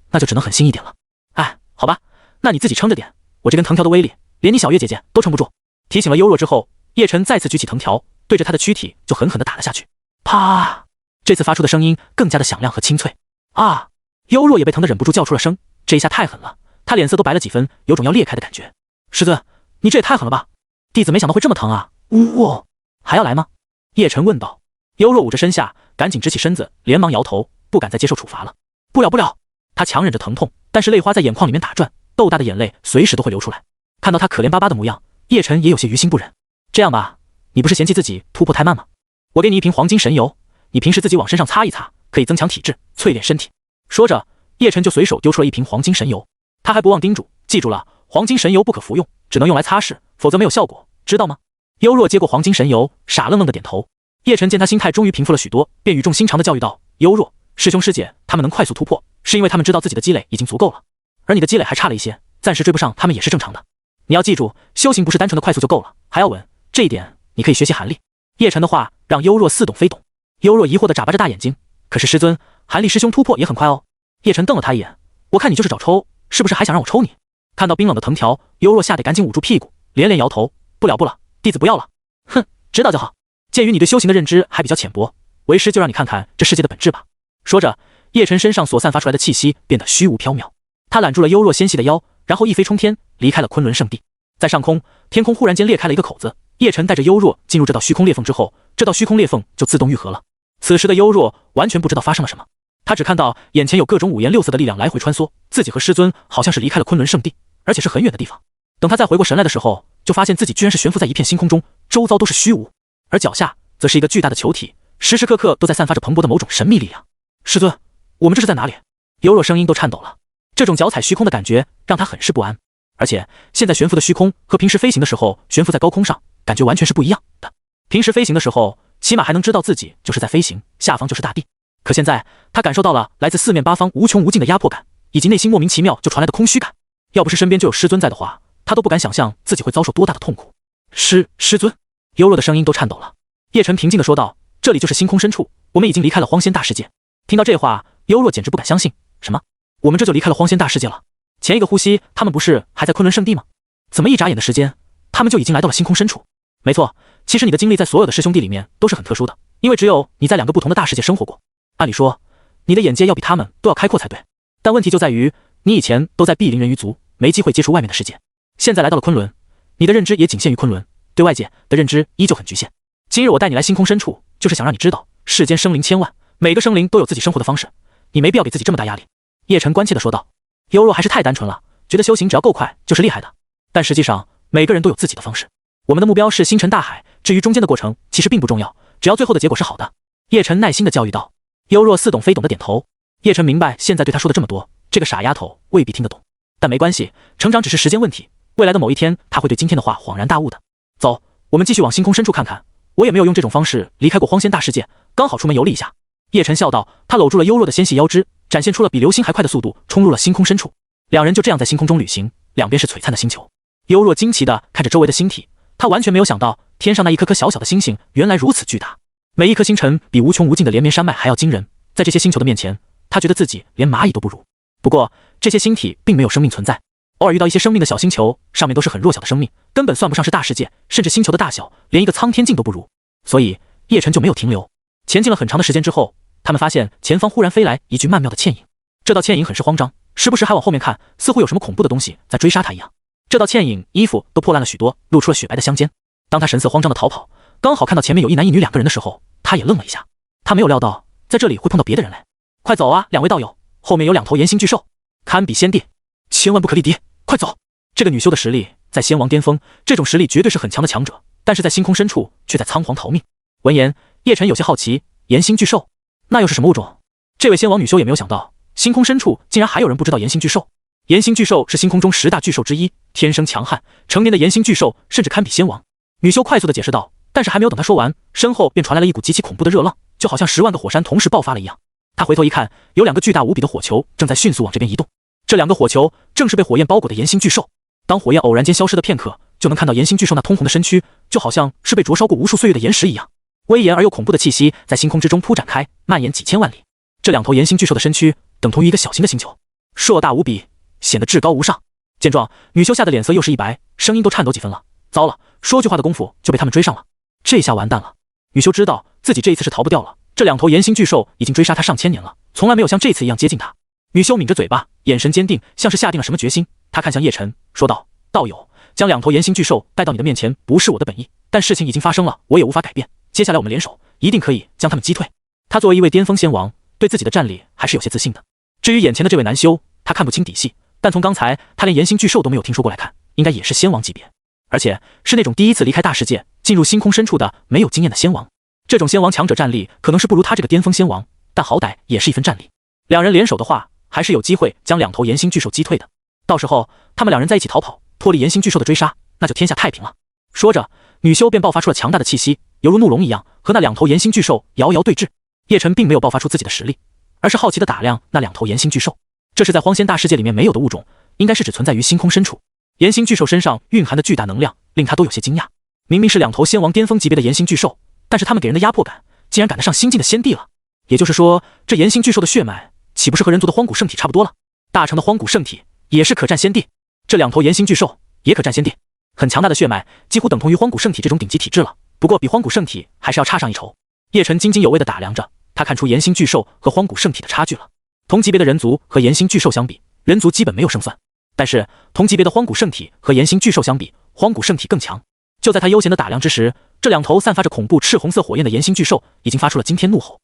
那就只能狠心一点了。哎，好吧，那你自己撑着点，我这根藤条的威力，连你小月姐姐都撑不住。提醒了幽若之后，叶晨再次举起藤条，对着她的躯体就狠狠地打了下去。啪！这次发出的声音更加的响亮和清脆。啊！幽若也被疼得忍不住叫出了声，这一下太狠了，他脸色都白了几分，有种要裂开的感觉。师尊，你这也太狠了吧！弟子没想到会这么疼啊！呜，还要来吗？叶晨问道。幽若捂着身下，赶紧直起身子，连忙摇头，不敢再接受处罚了。不了！他强忍着疼痛，但是泪花在眼眶里面打转，豆大的眼泪随时都会流出来。看到他可怜巴巴的模样，叶晨也有些于心不忍。这样吧，你不是嫌弃自己突破太慢吗？我给你一瓶黄金神油，你平时自己往身上擦一擦，可以增强体质，淬炼身体。说着，叶晨就随手丢出了一瓶黄金神油。他还不忘叮嘱，记住了，黄金神油不可服用，只能用来擦拭，否则没有效果，知道吗？幽若接过黄金神油，傻愣愣的点头。叶晨见他心态终于平复了许多，便语重心长的教育道：幽若，师兄师姐他们能快速突破，是因为他们知道自己的积累已经足够了，而你的积累还差了一些，暂时追不上他们也是正常的。你要记住，修行不是单纯的快速就够了，还要稳，这一点你可以学习韩立。叶晨的话让幽若似懂非懂。幽若疑惑的眨巴着大眼睛，可是师尊，韩立师兄突破也很快哦。叶晨瞪了他一眼，我看你就是找抽，是不是还想让我抽你？看到冰冷的藤条，幽若吓得赶紧捂住屁股，连连摇头，不了，弟子不要了。哼，知道就好。鉴于你对修行的认知还比较浅薄，为师就让你看看这世界的本质吧。说着，叶晨身上所散发出来的气息变得虚无缥缈，他揽住了幽若纤细的腰，然后一飞冲天，离开了昆仑圣地。在上空，天空忽然间裂开了一个口子，叶晨带着幽若进入这道虚空裂缝之后，这道虚空裂缝就自动愈合了。此时的幽若完全不知道发生了什么，他只看到眼前有各种五颜六色的力量来回穿梭，自己和师尊好像是离开了昆仑圣地，而且是很远的地方。等他再回过神来的时候，就发现自己居然是悬浮在一片星空中，周遭都是虚无，而脚下则是一个巨大的球体，时时刻刻都在散发着蓬勃的某种神秘力量。师尊，我们这是在哪里？幽若声音都颤抖了，这种脚踩虚空的感觉让他很是不安，而且现在悬浮的虚空和平时飞行的时候悬浮在高空上感觉完全是不一样的。平时飞行的时候起码还能知道自己就是在飞行，下方就是大地，可现在他感受到了来自四面八方无穷无尽的压迫感，以及内心莫名其妙就传来的空虚感。要不是身边就有师尊在的话，他都不敢想象自己会遭受多大的痛苦。师尊，幽若的声音都颤抖了。叶晨平静地说道，这里就是星空深处，我们已经离开了荒仙大世界。听到这话，幽若简直不敢相信，什么？我们这就离开了荒仙大世界了？前一个呼吸他们不是还在昆仑圣地吗？怎么一眨眼的时间他们就已经来到了星空深处？没错，其实你的经历在所有的师兄弟里面都是很特殊的，因为只有你在两个不同的大世界生活过。按理说你的眼界要比他们都要开阔才对，但问题就在于你以前都在碧林人鱼族，没机会接触外面的世界，现在来到了昆仑，你的认知也仅限于昆仑，对外界的认知依旧很局限。今日我带你来星空深处，就是想让你知道世间生灵千万，每个生灵都有自己生活的方式，你没必要给自己这么大压力。叶晨关切地说道。幽若还是太单纯了，觉得修行只要够快就是厉害的，但实际上每个人都有自己的方式。我们的目标是星辰大海，至于中间的过程其实并不重要，只要最后的结果是好的。叶晨耐心地教育道。幽若似懂非懂的点头。叶晨明白现在对他说的这么多，这个傻丫头未必听得懂，但没关系，成长只是时间问题，未来的某一天他会对今天的话恍然大悟的。走，我们继续往星空深处看看，我也没有用这种方式离开过荒仙大世界，刚好出门游历一下。叶晨笑道，他搂住了幽若的纤细腰肢，展现出了比流星还快的速度，冲入了星空深处。两人就这样在星空中旅行，两边是璀璨的星球。幽若惊奇地看着周围的星体，他完全没有想到天上那一颗颗小小的星星原来如此巨大，每一颗星辰比无穷无尽的连绵山脉还要惊人，在这些星球的面前，他觉得自己连蚂蚁都不如。不过这些星体并没有生命存在，偶尔遇到一些生命的小星球，上面都是很弱小的生命，根本算不上是大世界，甚至星球的大小连一个苍天镜都不如。所以叶晨就没有停留，前进了很长的时间之后，他们发现前方忽然飞来一具曼妙的倩影。这道倩影很是慌张，时不时还往后面看，似乎有什么恐怖的东西在追杀他一样。这道倩影衣服都破烂了许多，露出了雪白的香肩。当他神色慌张的逃跑，刚好看到前面有一男一女两个人的时候，他也愣了一下。他没有料到在这里会碰到别的人类。快走啊，两位道友，后面有两头炎星巨兽，堪比先帝，千万不可力敌，快走！这个女修的实力在仙王巅峰，这种实力绝对是很强的强者，但是在星空深处却在仓皇逃命。闻言，叶晨有些好奇，炎星巨兽那又是什么物种？这位仙王女修也没有想到，星空深处竟然还有人不知道炎星巨兽。炎星巨兽是星空中10大巨兽之一，天生强悍，成年的炎星巨兽甚至堪比仙王。女修快速地解释道，但是还没有等她说完，身后便传来了一股极其恐怖的热浪，就好像10万个火山同时爆发了一样。她回头一看，有两个巨大无比的火球正在迅速往这边移动，这两个火球正是被火焰包裹的炎星巨兽。当火焰偶然间消失的片刻，就能看到炎星巨兽那通红的身躯，就好像是被灼烧过无数岁月的岩石一样。威严而又恐怖的气息在星空之中铺展开，蔓延几千万里。这两头炎星巨兽的身躯等同于一个小型的星球，硕大无比，显得至高无上。见状，女修吓得脸色又是一白，声音都颤抖几分了。糟了，说句话的功夫就被他们追上了，这下完蛋了。女修知道自己这一次是逃不掉了，这两头炎星巨兽已经追杀她上千年了，从来没有像这次一样接近她。女修抿着嘴巴，眼神坚定，像是下定了什么决心。她看向叶晨，说道：“道友，将2头炎星巨兽带到你的面前，不是我的本意，但事情已经发生了，我也无法改变。接下来我们联手，一定可以将他们击退。”他作为一位巅峰仙王，对自己的战力还是有些自信的。至于眼前的这位男修，他看不清底细，但从刚才他连炎星巨兽都没有听说过来看，应该也是仙王级别，而且是那种第一次离开大世界，进入星空深处的没有经验的仙王。这种仙王强者战力可能是不如他这个巅峰仙王，但好歹也是一份战力。两人联手的话，还是有机会将2头炎星巨兽击退的。到时候他们2人在一起逃跑，脱离炎星巨兽的追杀，那就天下太平了。说着，女修便爆发出了强大的气息，犹如怒龙一样，和那2头炎星巨兽遥遥对峙。叶晨并没有爆发出自己的实力，而是好奇地打量那2头炎星巨兽。这是在荒仙大世界里面没有的物种，应该是只存在于星空深处。炎星巨兽身上蕴含的巨大能量，令他都有些惊讶。明明是2头仙王巅峰级别的炎星巨兽，但是他们给人的压迫感，竟然赶得上新晋的仙帝了。也就是说，这炎星巨兽的血脉，岂不是和人族的荒古圣体差不多了？大成的荒古圣体也是可战仙帝，这2头炎星巨兽也可战仙帝，很强大的血脉，几乎等同于荒古圣体这种顶级体质了。不过比荒古圣体还是要差上一筹。叶晨津津有味地打量着，他看出炎星巨兽和荒古圣体的差距了。同级别的人族和炎星巨兽相比，人族基本没有胜算，但是同级别的荒古圣体和炎星巨兽相比，荒古圣体更强。就在他悠闲的打量之时，这2头散发着恐怖赤红色火焰的炎星巨兽已经发出了惊天怒吼。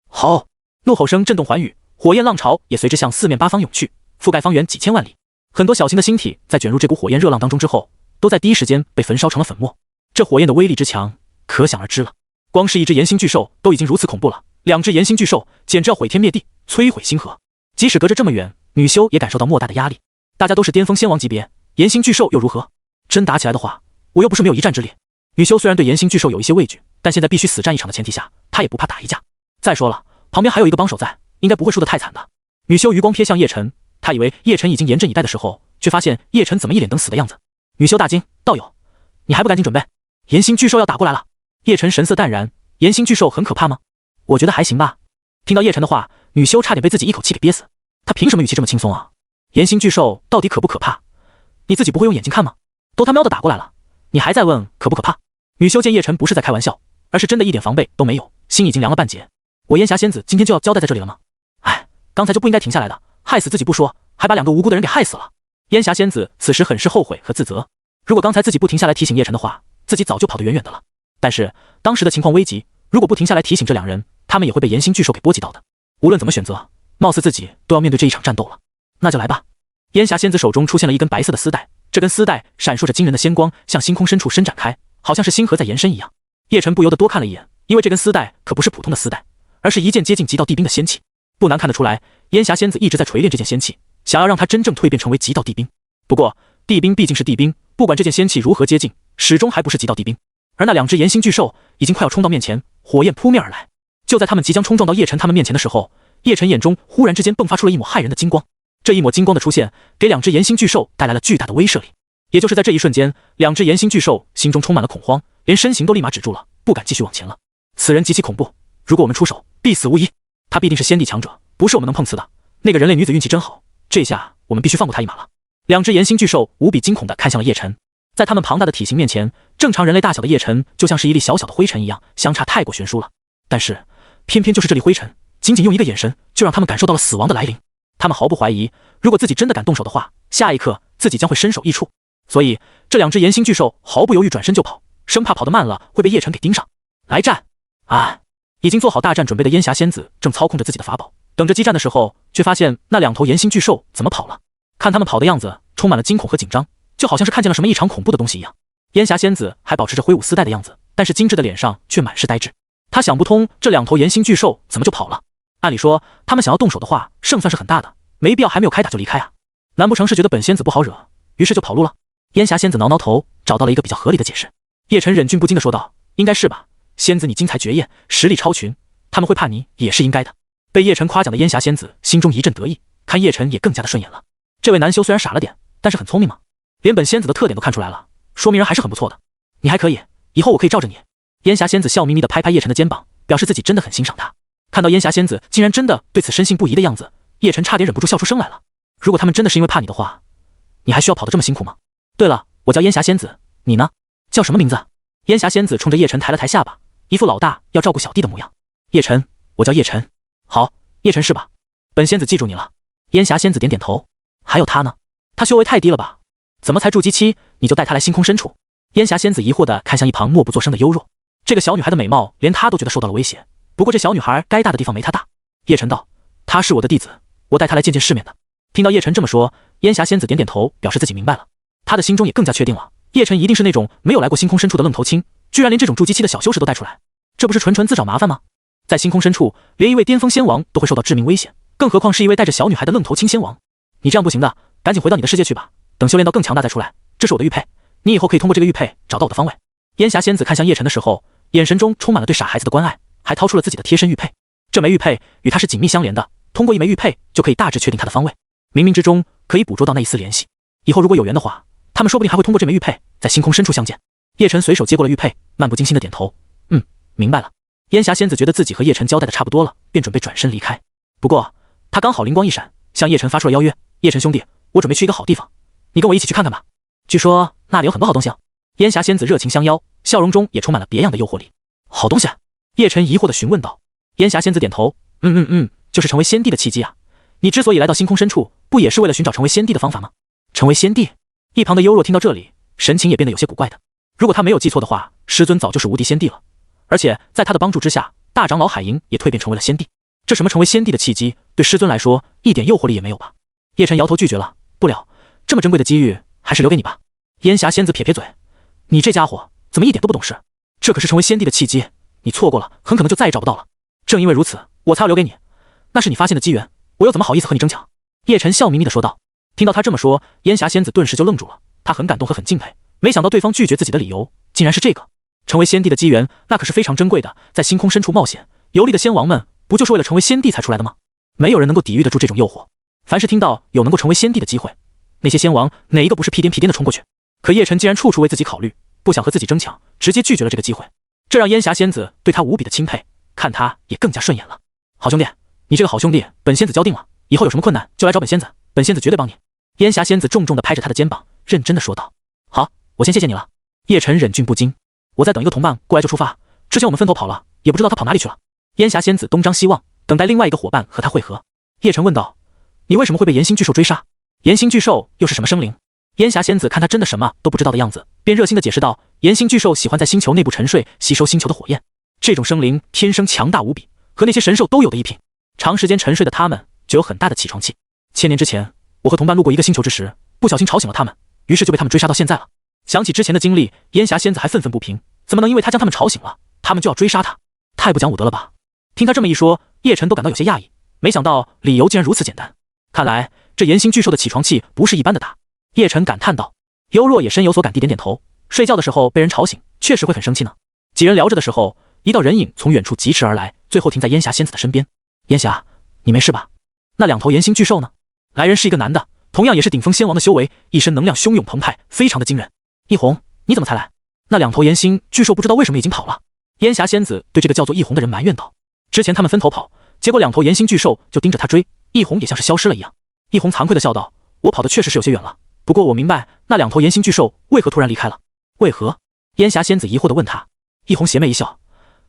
吼！怒吼声震动寰宇，火焰浪潮也随之向四面八方涌去，覆盖方圆几千万里。很多小型的星体在卷入这股火焰热浪当中之后，都在第一时间被焚烧成了粉末。这火焰的威力之强，可想而知了。光是一只炎星巨兽都已经如此恐怖了，2只炎星巨兽简直要毁天灭地，摧毁星河。即使隔着这么远，女修也感受到莫大的压力。大家都是巅峰仙王级别，炎星巨兽又如何？真打起来的话，我又不是没有一战之力。女修虽然对炎星巨兽有一些畏惧，但现在必须死战一场的前提下，她也不怕打一架。再说了，旁边还有一个帮手在，应该不会输得太惨的。女修余光瞥向叶晨，她以为叶晨已经严阵以待的时候，却发现叶晨怎么一脸等死的样子。女修大惊，道友，你还不赶紧准备？炎星巨兽要打过来了。叶晨神色淡然，炎星巨兽很可怕吗？我觉得还行吧。听到叶晨的话，女修差点被自己一口气给憋死。她凭什么语气这么轻松啊？炎星巨兽到底可不可怕？你自己不会用眼睛看吗？都他喵的打过来了，你还在问可不可怕？女修见叶晨不是在开玩笑，而是真的一点防备都没有，心已经凉了半截。我烟霞仙子今天就要交代在这里了吗？哎，刚才就不应该停下来的，害死自己不说，还把2个无辜的人给害死了。烟霞仙子此时很是后悔和自责，如果刚才自己不停下来提醒叶晨的话，自己早就跑得远远的了。但是当时的情况危急，如果不停下来提醒这2人，他们也会被炎星巨兽给波及到的。无论怎么选择，貌似自己都要面对这一场战斗了。那就来吧。烟霞仙子手中出现了一根白色的丝带，这根丝带闪烁着惊人的仙光，向星空深处伸展开，好像是星河在延伸一样。叶晨不由得多看了一眼，因为这根丝带可不是普通的丝带，而是一件接近极道地冰的仙器。不难看得出来，烟霞仙子一直在锤炼这件仙器，想要让它真正蜕变成为极道地冰。不过地冰毕竟是地冰，不管这件仙器如何接近，始终还不是极道地冰。而那2只炎星巨兽已经快要冲到面前，火焰扑面而来。就在他们即将冲撞到叶晨他们面前的时候，叶晨眼中忽然之间迸发出了一抹骇人的金光。这一抹金光的出现，给2只炎星巨兽带来了巨大的威慑力。也就是在这一瞬间，2只炎星巨兽心中充满了恐慌，连身形都立马止住了，不敢继续往前了。此人极其恐怖，如果我们出手，必死无疑。他必定是仙帝强者，不是我们能碰瓷的。那个人类女子运气真好，这下我们必须放过她一马了。2只炎星巨兽无比惊恐地看向了叶晨，在他们庞大的体型面前，正常人类大小的叶晨就像是一粒小小的灰尘一样，相差太过悬殊了。但是偏偏就是这粒灰尘，仅仅用一个眼神，就让他们感受到了死亡的来临。他们毫不怀疑，如果自己真的敢动手的话，下一刻自己将会身首异处。所以这2只炎星巨兽毫不犹豫转身就跑，生怕跑得慢了会被叶晨给盯上。来战！啊！已经做好大战准备的烟霞仙子正操控着自己的法宝，等着激战的时候，却发现那2头炎星巨兽怎么跑了。看他们跑的样子，充满了惊恐和紧张，就好像是看见了什么异常恐怖的东西一样。烟霞仙子还保持着挥舞丝带的样子，但是精致的脸上却满是呆滞。她想不通这2头炎星巨兽怎么就跑了。按理说他们想要动手的话，胜算是很大的，没必要还没有开打就离开啊。难不成是觉得本仙子不好惹，于是就跑路了？烟霞仙子挠挠头，找到了一个比较合理的解释。叶晨忍俊不禁地说道：“应该是吧，仙子你惊才绝艳，实力超群，他们会怕你也是应该的。”被叶晨夸奖的烟霞仙子心中一阵得意，看叶晨也更加的顺眼了。这位男修虽然傻了点，但是很聪明嘛，连本仙子的特点都看出来了，说明人还是很不错的。你还可以，以后我可以罩着你。烟霞仙子笑眯眯地拍拍叶晨的肩膀，表示自己真的很欣赏他。看到烟霞仙子竟然真的对此深信不疑的样子，叶晨差点忍不住笑出声来了。如果他们真的是因为怕你的话，你还需要跑得这么辛苦吗？对了，我叫烟霞仙子，你呢？叫什么名字？烟霞仙子冲着叶晨抬了抬下巴，一副老大要照顾小弟的模样。叶晨，我叫叶晨。好，叶晨是吧？本仙子记住你了。烟霞仙子点点头。还有他呢？他修为太低了吧？怎么才筑基期你就带他来星空深处？烟霞仙子疑惑地看向一旁默不作声的幽若。这个小女孩的美貌连她都觉得受到了威胁，不过这小女孩该大的地方没她大。叶晨道：她是我的弟子，我带她来见见世面的。听到叶晨这么说，烟霞仙子点点头，表示自己明白了。她的心中也更加确定了，叶晨一定是那种没有来过星空深处的愣头青，居然连这种筑基期的小修士都带出来，这不是纯纯自找麻烦吗？在星空深处，连一位巅峰仙王都会受到致命危险，更何况是一位带着小女孩的愣头青仙王。你这样不行的，赶紧回到你的世界去吧，等修炼到更强大再出来。这是我的玉佩，你以后可以通过这个玉佩找到我的方位。烟霞仙子看向叶晨的时候，眼神中充满了对傻孩子的关爱，还掏出了自己的贴身玉佩。这枚玉佩与他是紧密相连的，通过一枚玉佩就可以大致确定他的方位，冥冥之中可以捕捉到那一丝联系。以后如果有缘的话，他们说不定还会通过这枚玉佩在星空深处相见。叶晨随手接过了玉佩，漫不经心的点头，明白了。烟霞仙子觉得自己和叶晨交代的差不多了，便准备转身离开。不过他刚好灵光一闪，向叶晨发出了邀约：叶晨兄弟，我准备去一个好地方，你跟我一起去看看吧。据说那里有很多好东西。烟霞仙子热情相邀，笑容中也充满了别样的诱惑力。好东西？叶晨疑惑地询问道。烟霞仙子点头，就是成为仙帝的契机啊。你之所以来到星空深处，不也是为了寻找成为仙帝的方法吗？成为仙帝？一旁的幽若听到这里，神情也变得有些古怪的。如果他没有记错的话，师尊早就是无敌仙帝了，而且在他的帮助之下，大长老海银也蜕变成为了仙帝。这什么成为仙帝的契机，对师尊来说一点诱惑力也没有吧？叶晨摇头拒绝了，不了，这么珍贵的机遇还是留给你吧。烟霞仙子撇撇嘴，你这家伙怎么一点都不懂事？这可是成为仙帝的契机，你错过了很可能就再也找不到了。正因为如此，我才要留给你，那是你发现的机缘，我又怎么好意思和你争抢？叶晨笑眯眯地说道。听到他这么说，烟霞仙子顿时就愣住了，她很感动和很敬佩，没想到对方拒绝自己的理由竟然是这个。成为仙帝的机缘那可是非常珍贵的，在星空深处冒险游历的仙王们不就是为了成为仙帝才出来的吗？没有人能够抵御得住这种诱惑，凡是听到有能够成为仙帝的机会，那些仙王哪一个不是屁颠屁颠的冲过去？可叶晨竟然处处为自己考虑，不想和自己争抢，直接拒绝了这个机会，这让烟霞仙子对他无比的钦佩，看他也更加顺眼了。好兄弟，你这个好兄弟，本仙子交定了，以后有什么困难就来找本仙子，本仙子绝对帮你。烟霞仙子重重地拍着他的肩膀，认真地说道。好，我先谢谢你了。叶晨忍俊不禁，我再等一个同伴过来就出发，之前我们分头跑了，也不知道他跑哪里去了。烟霞仙子东张西望，等待另外一个伙伴和他会合。叶晨问道，你为什么会被炎星巨兽追杀？炎星巨兽又是什么生灵？烟霞仙子看他真的什么都不知道的样子，便热心地解释道，炎星巨兽喜欢在星球内部沉睡，吸收星球的火焰，这种生灵天生强大无比，和那些神兽都有的一拼，长时间沉睡的他们就有很大的起床气。千年之前，我和同伴路过一个星球之时，不小心吵醒了他们，于是就被他们追杀到现在了。想起之前的经历，烟霞仙子还愤愤不平，怎么能因为他将他们吵醒了，他们就要追杀他？太不讲武德了吧！听他这么一说，叶晨都感到有些讶异，没想到理由竟然如此简单。看来这炎星巨兽的起床气不是一般的大。叶晨感叹道。幽若也深有所感地点点头，睡觉的时候被人吵醒，确实会很生气呢。几人聊着的时候，一道人影从远处疾驰而来，最后停在烟霞仙子的身边。烟霞，你没事吧？那两头炎星巨兽呢？来人是一个男的，同样也是顶峰仙王的修为，一身能量汹涌澎湃，非常的惊人。一红，你怎么才来？那两头炎星巨兽不知道为什么已经跑了。烟霞仙子对这个叫做一红的人埋怨道。之前他们分头跑，结果两头炎星巨兽就盯着他追，一红也像是消失了一样。一红惭愧的笑道，我跑的确实是有些远了，不过我明白那两头炎星巨兽为何突然离开了。为何？烟霞仙子疑惑地问他。一红邪魅一笑，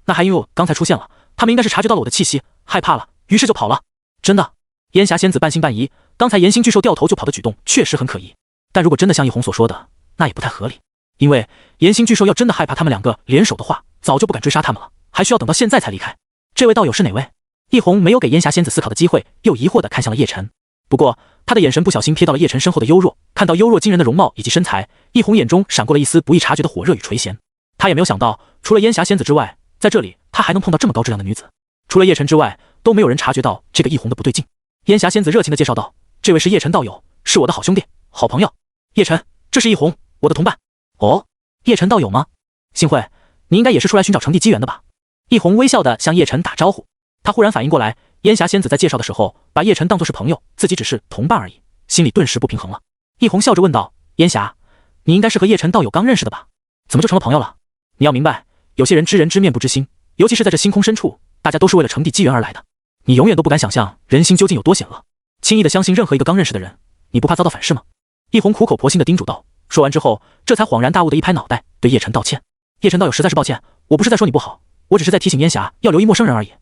那还因为我刚才出现了，他们应该是察觉到了我的气息，害怕了，于是就跑了。真的？烟霞仙子半信半疑，刚才炎星巨兽掉头就跑的举动确实很可疑，但如果真的像一红所说的，那也不太合理，因为炎星巨兽要真的害怕他们两个联手的话，早就不敢追杀他们了，还需要等到现在才离开。这位道友是哪位？一红没有给烟霞仙子思考的机会，又疑惑地看向了叶晨。不过他的眼神不小心瞥到了叶晨身后的幽若，看到幽若惊人的容貌以及身材，一红眼中闪过了一丝不易察觉的火热与垂涎。他也没有想到，除了烟霞仙子之外，在这里他还能碰到这么高质量的女子。除了叶晨之外，都没有人察觉到这个一红的不对劲。烟霞仙子热情地介绍道，这位是叶晨道友，是我的好兄弟好朋友。叶晨，这是一红，我的同伴。哦，叶晨道友吗？幸会，你应该也是出来寻找成帝机缘的吧？一红微笑地向叶晨打招呼。他忽然反应过来，烟霞仙子在介绍的时候把叶晨当作是朋友，自己只是同伴而已，心里顿时不平衡了。一红笑着问道，烟霞，你应该是和叶晨道友刚认识的吧？怎么就成了朋友了？你要明白，有些人知人知面不知心，尤其是在这星空深处，大家都是为了成帝机缘而来的，你永远都不敢想象人心究竟有多险恶，轻易的相信任何一个刚认识的人，你不怕遭到反噬吗？一红苦口婆心的叮嘱道。说完之后，这才恍然大悟的一拍脑袋，对叶晨道歉。叶晨道友实在是抱歉，我不是在说你不好，我只是在提醒烟霞要留意陌生人而已，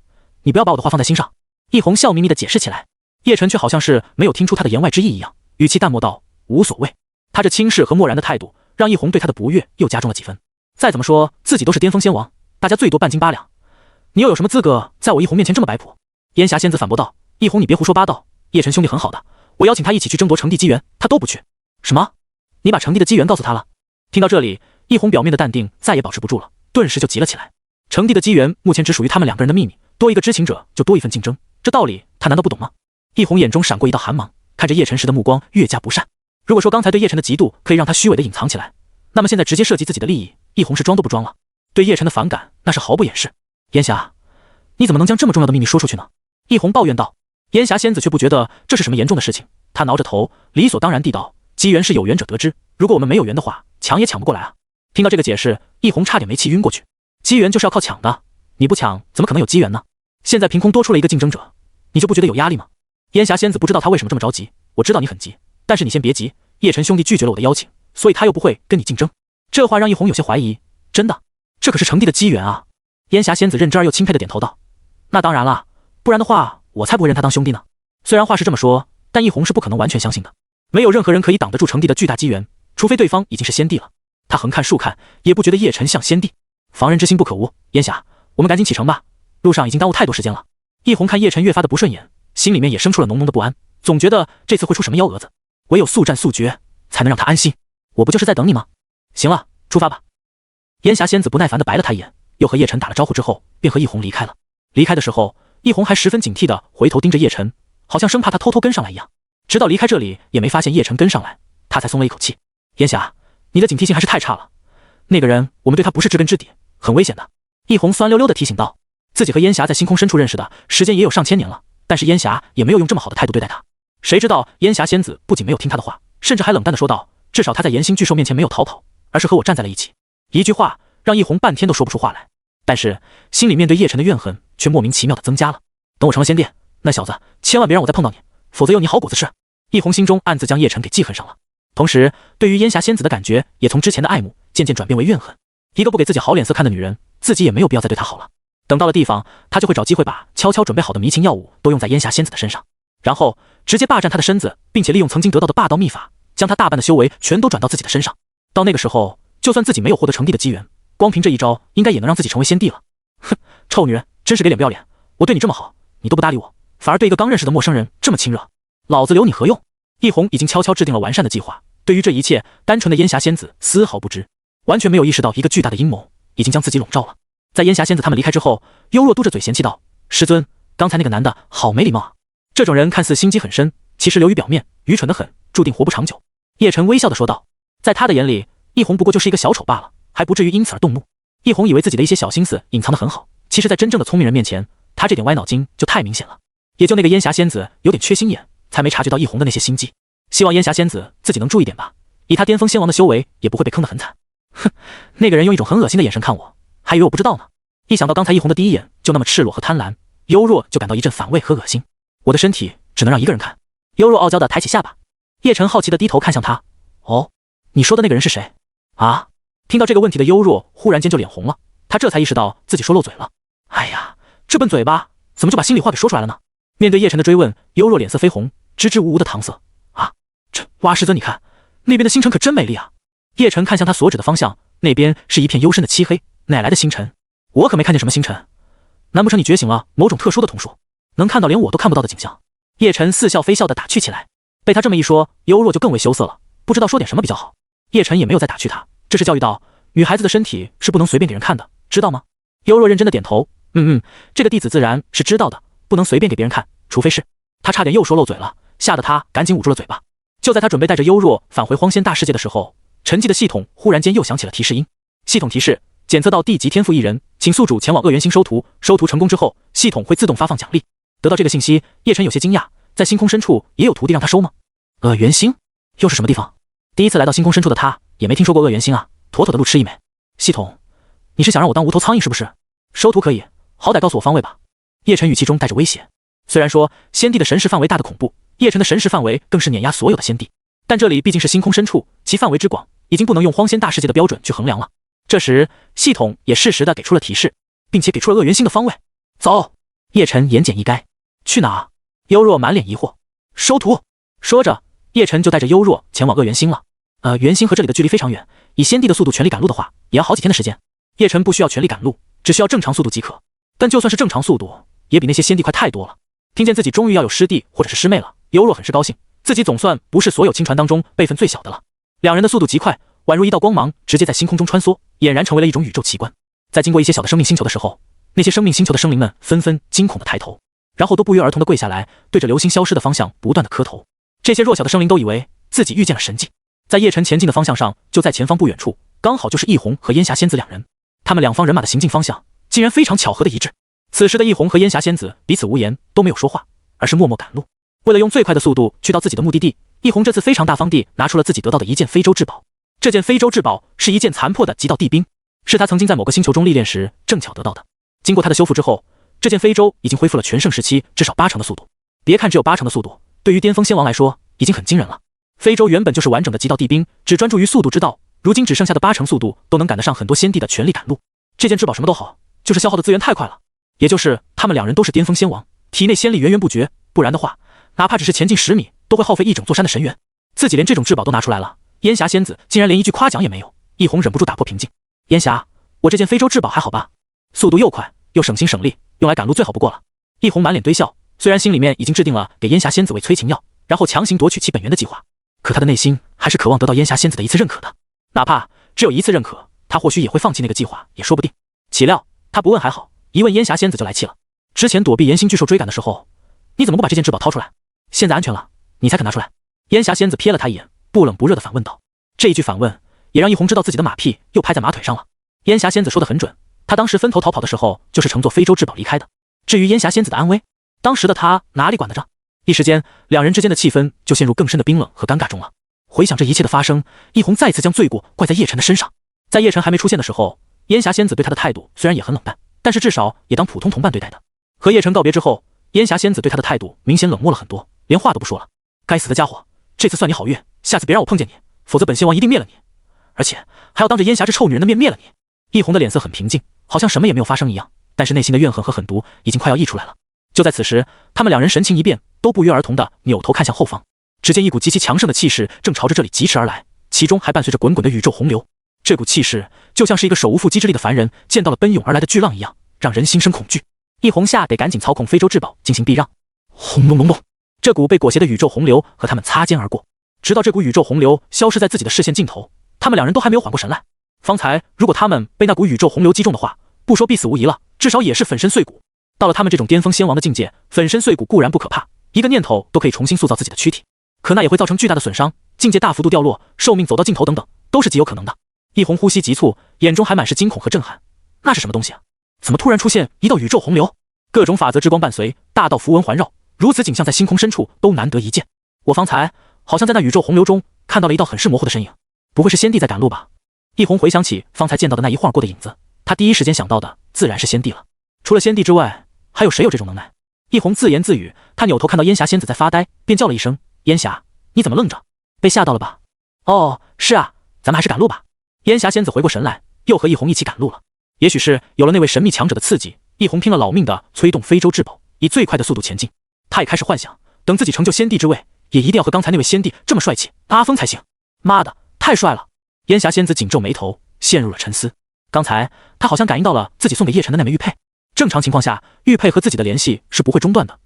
你不要把我的话放在心上。一红笑眯眯的解释起来。叶晨却好像是没有听出他的言外之意一样，语气淡漠道：“无所谓。”他这轻视和漠然的态度，让易红对他的不悦又加重了几分。再怎么说，自己都是巅峰仙王，大家最多半斤八两，你又有什么资格在我易红面前这么摆谱？烟霞仙子反驳道：“易红，你别胡说八道，叶晨兄弟很好的，我邀请他一起去争夺成帝机缘，他都不去。”什么？你把成帝的机缘告诉他了？听到这里，易红表面的淡定再也保持不住了，顿时就急了起来。成帝的机缘目前只属于他们两个人的秘密，多一个知情者就多一份竞争，这道理他难道不懂吗？易红眼中闪过一道寒芒，看着叶晨时的目光越加不善。如果说刚才对叶晨的嫉妒可以让他虚伪的隐藏起来，那么现在直接涉及自己的利益，易红是装都不装了。对叶晨的反感那是毫不掩饰。烟霞，你怎么能将这么重要的秘密说出去呢？易红抱怨道。烟霞仙子却不觉得这是什么严重的事情，她挠着头，理所当然地道：“机缘是有缘者得知，如果我们没有缘的话，抢也抢不过来啊。”听到这个解释，易红差点没气晕过去。机缘就是要靠抢的，你不抢怎么可能有机缘呢？现在凭空多出了一个竞争者，你就不觉得有压力吗？烟霞仙子不知道他为什么这么着急，我知道你很急，但是你先别急，叶晨兄弟拒绝了我的邀请，所以他又不会跟你竞争。这话让易红有些怀疑，真的？这可是成帝的机缘啊！烟霞仙子认真而又钦佩的点头道：“那当然啦，不然的话我才不会认他当兄弟呢。”虽然话是这么说，但易红是不可能完全相信的。没有任何人可以挡得住成帝的巨大机缘，除非对方已经是先帝了。他横看竖看，也不觉得叶晨像先帝。防人之心不可无，烟霞，我们赶紧启程吧，路上已经耽误太多时间了。易红看叶晨越发的不顺眼，心里面也生出了浓浓的不安，总觉得这次会出什么幺蛾子，唯有速战速决才能让他安心。我不就是在等你吗？行了，出发吧。烟霞仙子不耐烦地白了他一眼，又和叶晨打了招呼之后，便和易红离开了。离开的时候，易红还十分警惕地回头盯着叶晨，好像生怕他偷偷跟上来一样。直到离开这里也没发现叶晨跟上来，他才松了一口气。烟霞，你的警惕性还是太差了，那个人我们对他不是知根知底，很危险的。易红酸溜溜地提醒道。自己和烟霞在星空深处认识的时间也有上千年了，但是烟霞也没有用这么好的态度对待他。谁知道烟霞仙子不仅没有听他的话，甚至还冷淡地说道：“至少他在炎星巨兽面前没有逃跑，而是和我站在了一起。”一句话让易红半天都说不出话来，但是心里面对叶晨的怨恨却莫名其妙地增加了。等我成了仙帝，那小子千万别让我再碰到你，否则有你好果子吃。易红心中暗自将叶晨给记恨上了，同时对于烟霞仙子的感觉也从之前的爱慕渐渐转变为怨恨。一个不给自己好脸色看的女人，自己也没有必要再对她好了。等到了地方，他就会找机会把悄悄准备好的迷情药物都用在烟霞仙子的身上，然后直接霸占她的身子，并且利用曾经得到的霸道秘法，将她大半的修为全都转到自己的身上。到那个时候，就算自己没有获得成帝的机缘，光凭这一招，应该也能让自己成为仙帝了。哼，臭女人，真是给脸不要脸！我对你这么好，你都不搭理我，反而对一个刚认识的陌生人这么亲热，老子留你何用？易红已经悄悄制定了完善的计划，对于这一切，单纯的烟霞仙子丝毫不知，完全没有意识到一个巨大的阴谋已经将自己笼罩了。在烟霞仙子他们离开之后，幽若嘟着嘴嫌弃道：“师尊，刚才那个男的好没礼貌啊！这种人看似心机很深，其实流于表面，愚蠢得很，注定活不长久。”叶晨微笑地说道。在他的眼里，易红不过就是一个小丑罢了，还不至于因此而动怒。易红以为自己的一些小心思隐藏得很好，其实在真正的聪明人面前，他这点歪脑筋就太明显了。也就那个烟霞仙子有点缺心眼，才没察觉到易红的那些心机。希望烟霞仙子自己能注意点吧，以他巅峰仙王的修为，也不会被坑得很惨。哼，那个人用一种很恶心的眼神看我，还以为我不知道呢。一想到刚才易红的第一眼就那么赤裸和贪婪，幽若就感到一阵反胃和恶心。我的身体只能让一个人看。幽若傲娇地抬起下巴。叶晨好奇地低头看向他。哦，你说的那个人是谁？啊？听到这个问题的幽若忽然间就脸红了，他这才意识到自己说漏嘴了。哎呀，这笨嘴巴怎么就把心里话给说出来了呢？面对叶晨的追问，幽若脸色绯红，支支吾吾的搪塞。啊，这蛙师尊，你看那边的星辰可真美丽啊！叶晨看向他所指的方向，那边是一片幽深的漆黑，哪来的星辰？我可没看见什么星辰，难不成你觉醒了某种特殊的瞳术，能看到连我都看不到的景象？叶晨似笑非笑地打趣起来。被他这么一说，幽若就更为羞涩了，不知道说点什么比较好。叶晨也没有再打趣他，这是教育道：女孩子的身体是不能随便给人看的，知道吗？幽若认真的点头，这个弟子自然是知道的，不能随便给别人看，除非是……他差点又说漏嘴了，吓得他赶紧捂住了嘴巴。就在他准备带着幽若返回荒仙大世界的时候，沉寂的系统忽然间又响起了提示音。系统提示：检测到地级天赋一人，请宿主前往恶元星收徒。收徒成功之后，系统会自动发放奖励。得到这个信息，叶晨有些惊讶，在星空深处也有徒弟让他收吗？恶元星又是什么地方？第一次来到星空深处的他，也没听说过恶元星啊，妥妥的路痴一枚。系统，你是想让我当无头苍蝇是不是？收徒可以，好歹告诉我方位吧。叶晨语气中带着威胁。虽然说仙帝的神识范围大得恐怖，叶晨的神识范围更是碾压所有的仙帝，但这里毕竟是星空深处，其范围之广，已经不能用荒仙大世界的标准去衡量了。这时，系统也适时的给出了提示，并且给出了恶元星的方位。走！叶晨言简意赅。去哪？幽若满脸疑惑。收徒。说着，叶晨就带着幽若前往恶元星了。元星和这里的距离非常远，以仙帝的速度全力赶路的话，也要好几天的时间。叶晨不需要全力赶路，只需要正常速度即可。但就算是正常速度，也比那些仙帝快太多了。听见自己终于要有师弟或者是师妹了，幽若很是高兴，自己总算不是所有亲传当中辈分最小的了。两人的速度极快，宛如一道光芒，直接在星空中穿梭，俨然成为了一种宇宙奇观。在经过一些小的生命星球的时候，那些生命星球的生灵们纷纷惊恐的抬头，然后都不约而同的跪下来，对着流星消失的方向不断的磕头。这些弱小的生灵都以为自己遇见了神迹。在叶晨前进的方向上，就在前方不远处，刚好就是易红和烟霞仙子两人。他们两方人马的行进方向竟然非常巧合的一致。此时的易红和烟霞仙子彼此无言，都没有说话，而是默默赶路。为了用最快的速度去到自己的目的地，易红这次非常大方地拿出了自己得到的一件非洲至宝。这件非洲至宝是一件残破的极道地冰，是他曾经在某个星球中历练时正巧得到的。经过他的修复之后，这件非洲已经恢复了全盛时期至少80%的速度。别看只有80%的速度，对于巅峰仙王来说已经很惊人了。非洲原本就是完整的极道地冰，只专注于速度之道，如今只剩下的80%速度都能赶得上很多仙帝的全力赶路。这件至宝什么都好，就是消耗的资源太快了。也就是他们两人都是巅峰仙王，体内仙力源源不绝，不然的话，哪怕只是前进10米，都会耗费一整座山的神元。自己连这种至宝都拿出来了，烟霞仙子竟然连一句夸奖也没有。易红忍不住打破平静：“烟霞，我这件非洲至宝还好吧？速度又快，又省心省力，用来赶路最好不过了。”易红满脸堆笑，虽然心里面已经制定了给烟霞仙子喂催情药，然后强行夺取其本源的计划，可他的内心还是渴望得到烟霞仙子的一次认可的，哪怕只有一次认可，他或许也会放弃那个计划，也说不定。岂料他不问还好，一问烟霞仙子就来气了。之前躲避炎星巨兽追赶的时候，你怎么不把这件至宝掏出来？现在安全了，你才肯拿出来？烟霞仙子瞥了他一眼，不冷不热地反问道。这一句反问也让易红知道自己的马屁又拍在马腿上了。烟霞仙子说得很准，他当时分头逃跑的时候就是乘坐非洲至宝离开的。至于烟霞仙子的安危，当时的他哪里管得着？一时间，两人之间的气氛就陷入更深的冰冷和尴尬中了。回想这一切的发生，易红再次将罪过怪在叶晨的身上。在叶晨还没出现的时候，烟霞仙子对他的态度虽然也很冷淡，但是至少也当普通同伴对待的。和叶晨告别之后，烟霞仙子对他的态度明显冷漠了很多，连话都不说了。该死的家伙，这次算你好运，下次别让我碰见你，否则本仙王一定灭了你，而且还要当着烟霞这臭女人的面灭了你。易红的脸色很平静，好像什么也没有发生一样，但是内心的怨恨和狠毒已经快要溢出来了。就在此时，他们两人神情一变，都不约而同地扭头看向后方。只见一股极其强盛的气势正朝着这里疾驰而来，其中还伴随着滚滚的宇宙洪流。这股气势就像是一个手无缚鸡之力的凡人见到了奔涌而来的巨浪一样，让人心生恐惧。易红下得赶紧操控非洲至宝进行避让。轰隆隆隆，这股被裹挟的宇宙洪流和他们擦肩而过，直到这股宇宙洪流消失在自己的视线尽头，他们两人都还没有缓过神来。方才如果他们被那股宇宙洪流击中的话，不说必死无疑了，至少也是粉身碎骨。到了他们这种巅峰仙王的境界，粉身碎骨固然不可怕，一个念头都可以重新塑造自己的躯体，可那也会造成巨大的损伤，境界大幅度掉落，寿命走到尽头等等，都是极有可能的。易红呼吸急促，眼中还满是惊恐和震撼。那是什么东西啊？怎么突然出现一道宇宙洪流？各种法则之光伴随，大道符文环绕，如此景象在星空深处都难得一见。我方才好像在那宇宙洪流中看到了一道很是模糊的身影，不会是仙帝在赶路吧？易红回想起方才见到的那一晃过的影子，他第一时间想到的自然是仙帝了。除了仙帝之外，还有谁有这种能耐？易红自言自语，他扭头看到烟霞仙子在发呆，便叫了一声：“烟霞，你怎么愣着？被吓到了吧？”“哦，是啊，咱们还是赶路吧。”烟霞仙子回过神来，又和易红一起赶路了。也许是有了那位神秘强者的刺激，易红拼了老命的催动非洲至宝，以最快的速度前进。他也开始幻想，等自己成就仙帝之位，也一定要和刚才那位仙帝这么帅气阿峰才行。妈的，太帅了！烟霞仙子紧皱眉头，陷入了沉思。刚才他好像感应到了自己送给叶晨的那枚玉佩。正常情况下，玉佩和自己的联系是不会中断的。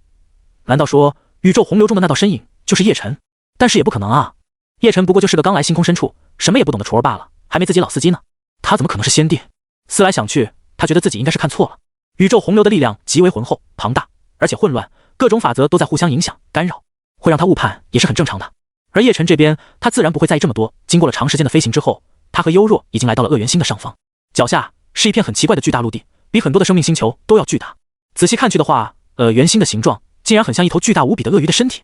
难道说宇宙洪流中的那道身影就是叶晨？但是也不可能啊！叶晨不过就是个刚来星空深处，什么也不懂的雏儿罢了，还没自己老司机呢。他怎么可能是仙帝？思来想去，他觉得自己应该是看错了。宇宙洪流的力量极为浑厚、庞大，而且混乱，各种法则都在互相影响、干扰，会让他误判也是很正常的。而叶晨这边，他自然不会在意这么多。经过了长时间的飞行之后，他和幽若已经来到了恶元星的上方，脚下是一片很奇怪的巨大陆地，比很多的生命星球都要巨大。仔细看去的话，圆星的形状竟然很像一头巨大无比的鳄鱼的身体。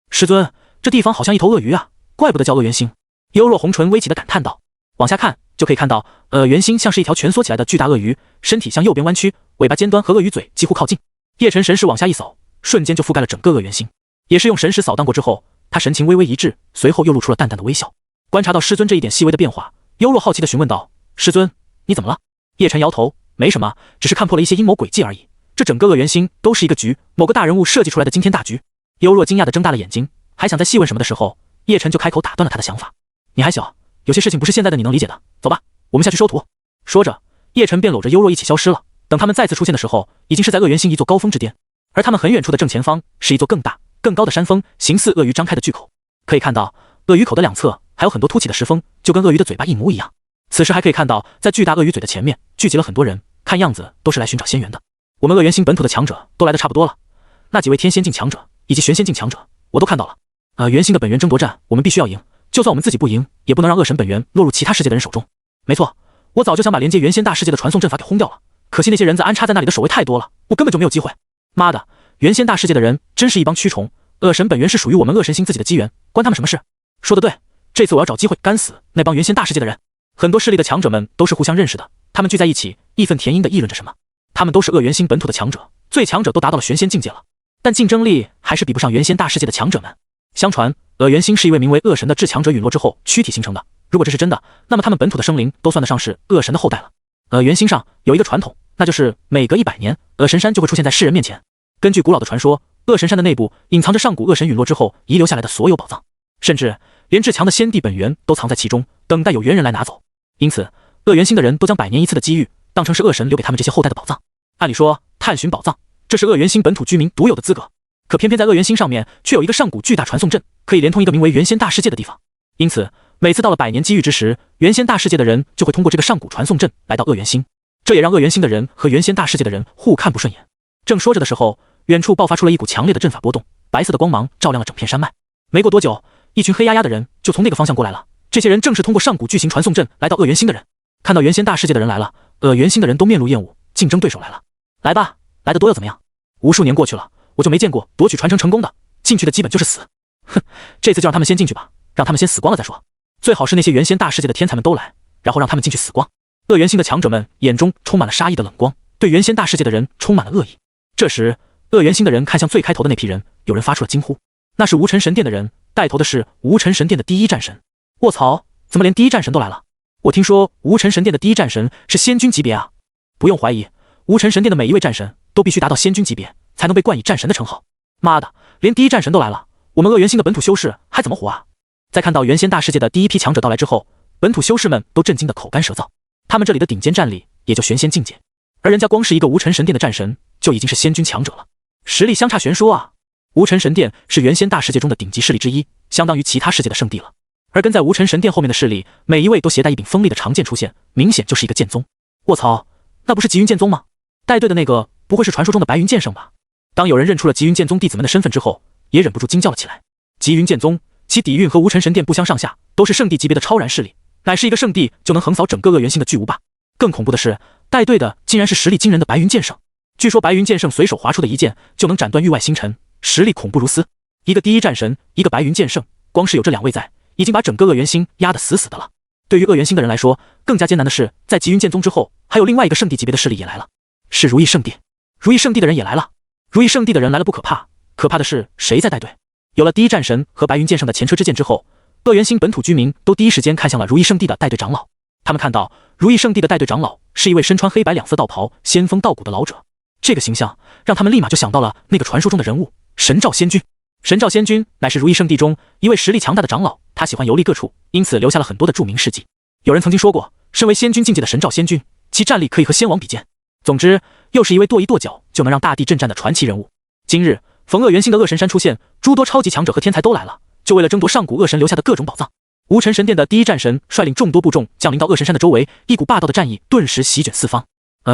师尊，这地方好像一头鳄鱼啊，怪不得叫恶元星。幽若红唇微起的感叹道。往下看就可以看到，圆星像是一条蜷缩起来的巨大鳄鱼，身体向右边弯曲，尾巴尖端和鳄鱼嘴几乎靠近。叶晨神识往下一扫，瞬间就覆盖了整个恶元星。也是用神识扫荡过之后，他神情微微一滞，随后又露出了淡淡的微笑。观察到师尊这一点细微的变化，幽若好奇的询问道：“师尊，你怎么了？”叶晨摇头：“没什么，只是看破了一些阴谋诡计而已。这整个恶元星都是一个局，某个大人物设计出来的惊天大局。”幽若惊讶地睁大了眼睛，还想再细问什么的时候，叶晨就开口打断了他的想法。你还小，有些事情不是现在的你能理解的。走吧，我们下去收徒。说着，叶晨便搂着幽若一起消失了。等他们再次出现的时候，已经是在恶元星一座高峰之巅，而他们很远处的正前方是一座更大、更高的山峰，形似鳄鱼张开的巨口。可以看到，鳄鱼口的两侧还有很多凸起的石峰，就跟鳄鱼的嘴巴一模一样。此时还可以看到，在巨大鳄鱼嘴的前面聚集了很多人，看样子都是来寻找仙源的。我们恶元星本土的强者都来得差不多了，那几位天仙境强者以及玄仙境强者我都看到了。元星的本源争夺战我们必须要赢，就算我们自己不赢，也不能让恶神本源落入其他世界的人手中。没错，我早就想把连接元仙大世界的传送阵法给轰掉了，可惜那些人在安插在那里的守卫太多了，我根本就没有机会。妈的，元仙大世界的人真是一帮蛆虫，恶神本源是属于我们恶神星自己的机缘，关他们什么事？说得对，这次我要找机会干死那帮元仙大世界的人。很多势力的强者们都是互相认识的，他们聚在一起，义愤填膺地议论着什么。他们都是恶元星本土的强者，最强者都达到了玄仙境界了，但竞争力还是比不上元仙大世界的强者们。相传，恶元星是一位名为恶神的至强者陨落之后躯体形成的。如果这是真的，那么他们本土的生灵都算得上是恶神的后代了。元星上有一个传统，那就是每隔100年，恶神山就会出现在世人面前。根据古老的传说，恶神山的内部隐藏着上古恶神陨落之后遗留下来的所有宝藏，甚至连至强的先帝本源都藏在其中，等待有缘人来拿走。因此，恶元星的人都将100年一次的机遇当成是恶神留给他们这些后代的宝藏。按理说，探寻宝藏，这是恶元星本土居民独有的资格。可偏偏在恶元星上面却有一个上古巨大传送阵，可以连通一个名为元仙大世界的地方。因此，每次到了100年机遇之时，元仙大世界的人就会通过这个上古传送阵来到恶元星，这也让恶元星的人和元仙大世界的人互看不顺眼。正说着的时候，远处爆发出了一股强烈的阵法波动，白色的光芒照亮了整片山脉。没过多久，一群黑压压的人就从那个方向过来了。这些人正是通过上古巨型传送阵来到恶元星的人。看到元仙大世界的人来了，恶元星的人都面露厌恶，竞争对手来了。来吧，来得多又怎么样？无数年过去了，我就没见过夺取传承成功的，进去的基本就是死。哼，这次就让他们先进去吧，让他们先死光了再说。最好是那些元仙大世界的天才们都来，然后让他们进去死光。恶元星的强者们眼中充满了杀意的冷光，对元仙大世界的人充满了恶意。这时，恶元星的人看向最开头的那批人，有人发出了惊呼，那是无尘神殿的人，带头的是无尘神殿的第一战神。卧槽，怎么连第一战神都来了？我听说无尘神殿的第一战神是仙君级别啊！不用怀疑，无尘神殿的每一位战神都必须达到仙君级别，才能被冠以战神的称号。妈的，连第一战神都来了，我们恶元星的本土修士还怎么活啊？在看到元仙大世界的第一批强者到来之后，本土修士们都震惊得口干舌燥。他们这里的顶尖战力也就玄仙境界，而人家光是一个无尘神殿的战神就已经是仙君强者了，实力相差悬殊啊！无尘神殿是元仙大世界中的顶级势力之一，相当于其他世界的圣地了。而跟在无尘神殿后面的势力，每一位都携带一柄锋利的长剑出现，明显就是一个剑宗。卧槽，那不是极云剑宗吗？带队的那个不会是传说中的白云剑圣吧？当有人认出了极云剑宗弟子们的身份之后，也忍不住惊叫了起来。极云剑宗，其底蕴和无尘神殿不相上下，都是圣地级别的超然势力，乃是一个圣地就能横扫整个恶元星的巨无霸。更恐怖的是，带队的竟然是实力惊人的白云剑圣。据说白云剑圣随手划出的一剑就能斩断域外星辰，实力恐怖如斯。一个第一战神，一个白云剑圣，光是有这两位在，已经把整个恶元星压得死死的了。对于恶元星的人来说，更加艰难的是，在极云剑宗之后，还有另外一个圣地级别的势力也来了，是如意圣地。如意圣地的人也来了。如意圣地的人来了不可怕，可怕的是谁在带队？有了第一战神和白云剑圣的前车之鉴之后，恶元星本土居民都第一时间看向了如意圣地的带队长老。他们看到如意圣地的带队长老是一位身穿黑白两色道袍、仙风道骨的老者，这个形象让他们立马就想到了那个传说中的人物神照仙君。神照仙君乃是如意圣地中一位实力强大的长老，他喜欢游历各处，因此留下了很多的著名事迹。有人曾经说过，身为仙君境界的神照仙君，其战力可以和仙王比肩。总之，又是一位跺一跺脚就能让大地震颤的传奇人物。今日逢恶元星的恶神山出现，诸多超级强者和天才都来了，就为了争夺上古恶神留下的各种宝藏。无尘神殿的第一战神率领众多部众降临到恶神山的周围，一股霸道的战意顿时席卷四方。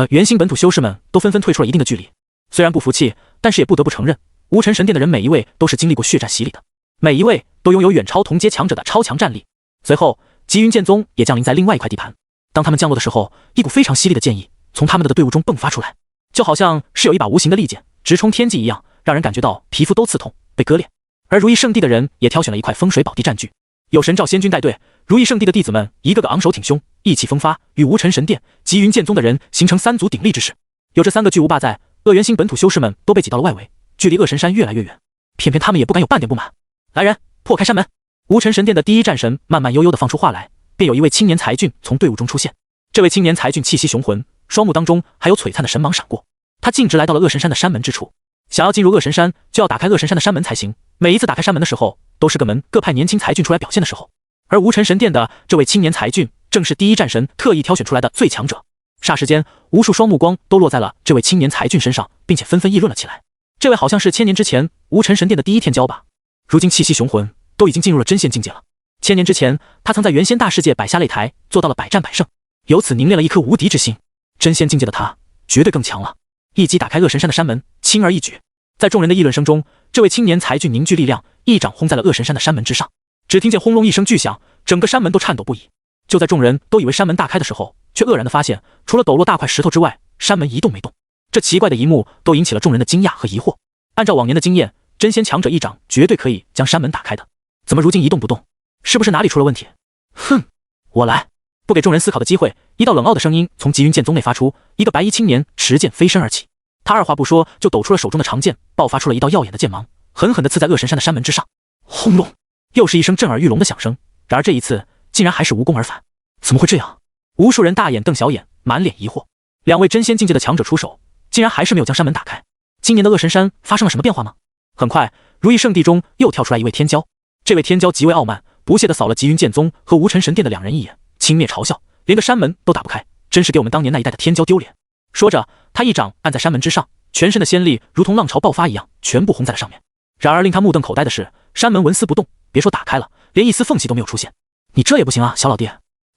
元星本土修士们都纷纷退出了一定的距离，虽然不服气，但是也不得不承认，无尘神殿的人每一位都是经历过血战洗礼的，每一位都拥有远超同阶强者的超强战力。随后，极云剑宗也降临在另外一块地盘。当他们降落的时候，一股非常犀利的剑意从他们的队伍中迸发出来，就好像是有一把无形的利剑直冲天际一样，让人感觉到皮肤都刺痛，被割裂。而如意圣地的人也挑选了一块风水宝地占据，有神照仙君带队，如意圣地的弟子们一个个昂首挺胸，意气风发，与无尘神殿、极云剑宗的人形成三足鼎立之势。有这三个巨无霸在，恶元星本土修士们都被挤到了外围，距离恶神山越来越远。偏偏他们也不敢有半点不满。来人，破开山门！无尘神殿的第一战神慢慢悠悠地放出话来，便有一位青年才俊从队伍中出现。这位青年才俊气息雄浑，双目当中还有璀璨的神芒闪过。他径直来到了恶神山的山门之处。想要进入恶神山，就要打开恶神山的山门才行。每一次打开山门的时候，都是各门各派年轻才俊出来表现的时候。而无尘神殿的这位青年才俊，正是第一战神特意挑选出来的最强者。霎时间，无数双目光都落在了这位青年才俊身上，并且纷纷议论了起来。这位好像是1000年之前无尘神殿的第一天骄吧？如今气息雄浑，都已经进入了真仙境界了。1000年之前，他曾在原仙大世界摆下擂台，做到了百战百胜，由此凝练了一颗无敌之心。真仙境界的他，绝对更强了。一击打开恶神山的山门，轻而易举。在众人的议论声中，这位青年才俊凝聚力量，一掌轰在了恶神山的山门之上。只听见轰隆一声巨响，整个山门都颤抖不已。就在众人都以为山门大开的时候，却愕然地发现，除了抖落大块石头之外，山门一动没动。这奇怪的一幕都引起了众人的惊讶和疑惑。按照往年的经验，真仙强者一掌绝对可以将山门打开的，怎么如今一动不动？是不是哪里出了问题？哼，我来！不给众人思考的机会，一道冷傲的声音从极云剑宗内发出，一个白衣青年持剑飞身而起。他二话不说就抖出了手中的长剑，爆发出了一道耀眼的剑芒，狠狠地刺在恶神山的山门之上。轰隆！又是一声震耳欲聋的响声。然而这一次竟然还是无功而返。怎么会这样？无数人大眼瞪小眼，满脸疑惑。两位真仙境界的强者出手，竟然还是没有将山门打开。今年的恶神山发生了什么变化吗？很快，如意圣地中又跳出来一位天骄。这位天骄极为傲慢，不屑地扫了极云剑宗和无尘神殿的两人一眼，轻蔑嘲笑，连个山门都打不开，真是给我们当年那一代的天骄丢脸。说着，他一掌按在山门之上，全身的仙力如同浪潮爆发一样，全部轰在了上面。然而令他目瞪口呆的是，山门纹丝不动，别说打开了，连一丝缝隙都没有出现。你这也不行啊，小老弟，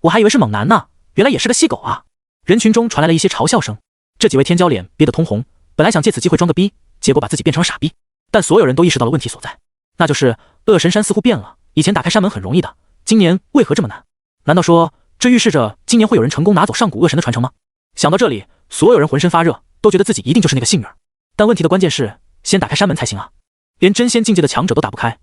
我还以为是猛男呢，原来也是个细狗啊！人群中传来了一些嘲笑声。这几位天骄脸憋得通红，本来想借此机会装个逼，结果把自己变成了傻逼。但所有人都意识到了问题所在，那就是恶神山似乎变了，以前打开山门很容易的，今年为何这么难？难道说这预示着今年会有人成功拿走上古恶神的传承吗？想到这里，所有人浑身发热，都觉得自己一定就是那个幸运儿。但问题的关键是，先打开山门才行啊！连真仙境界的强者都打不开，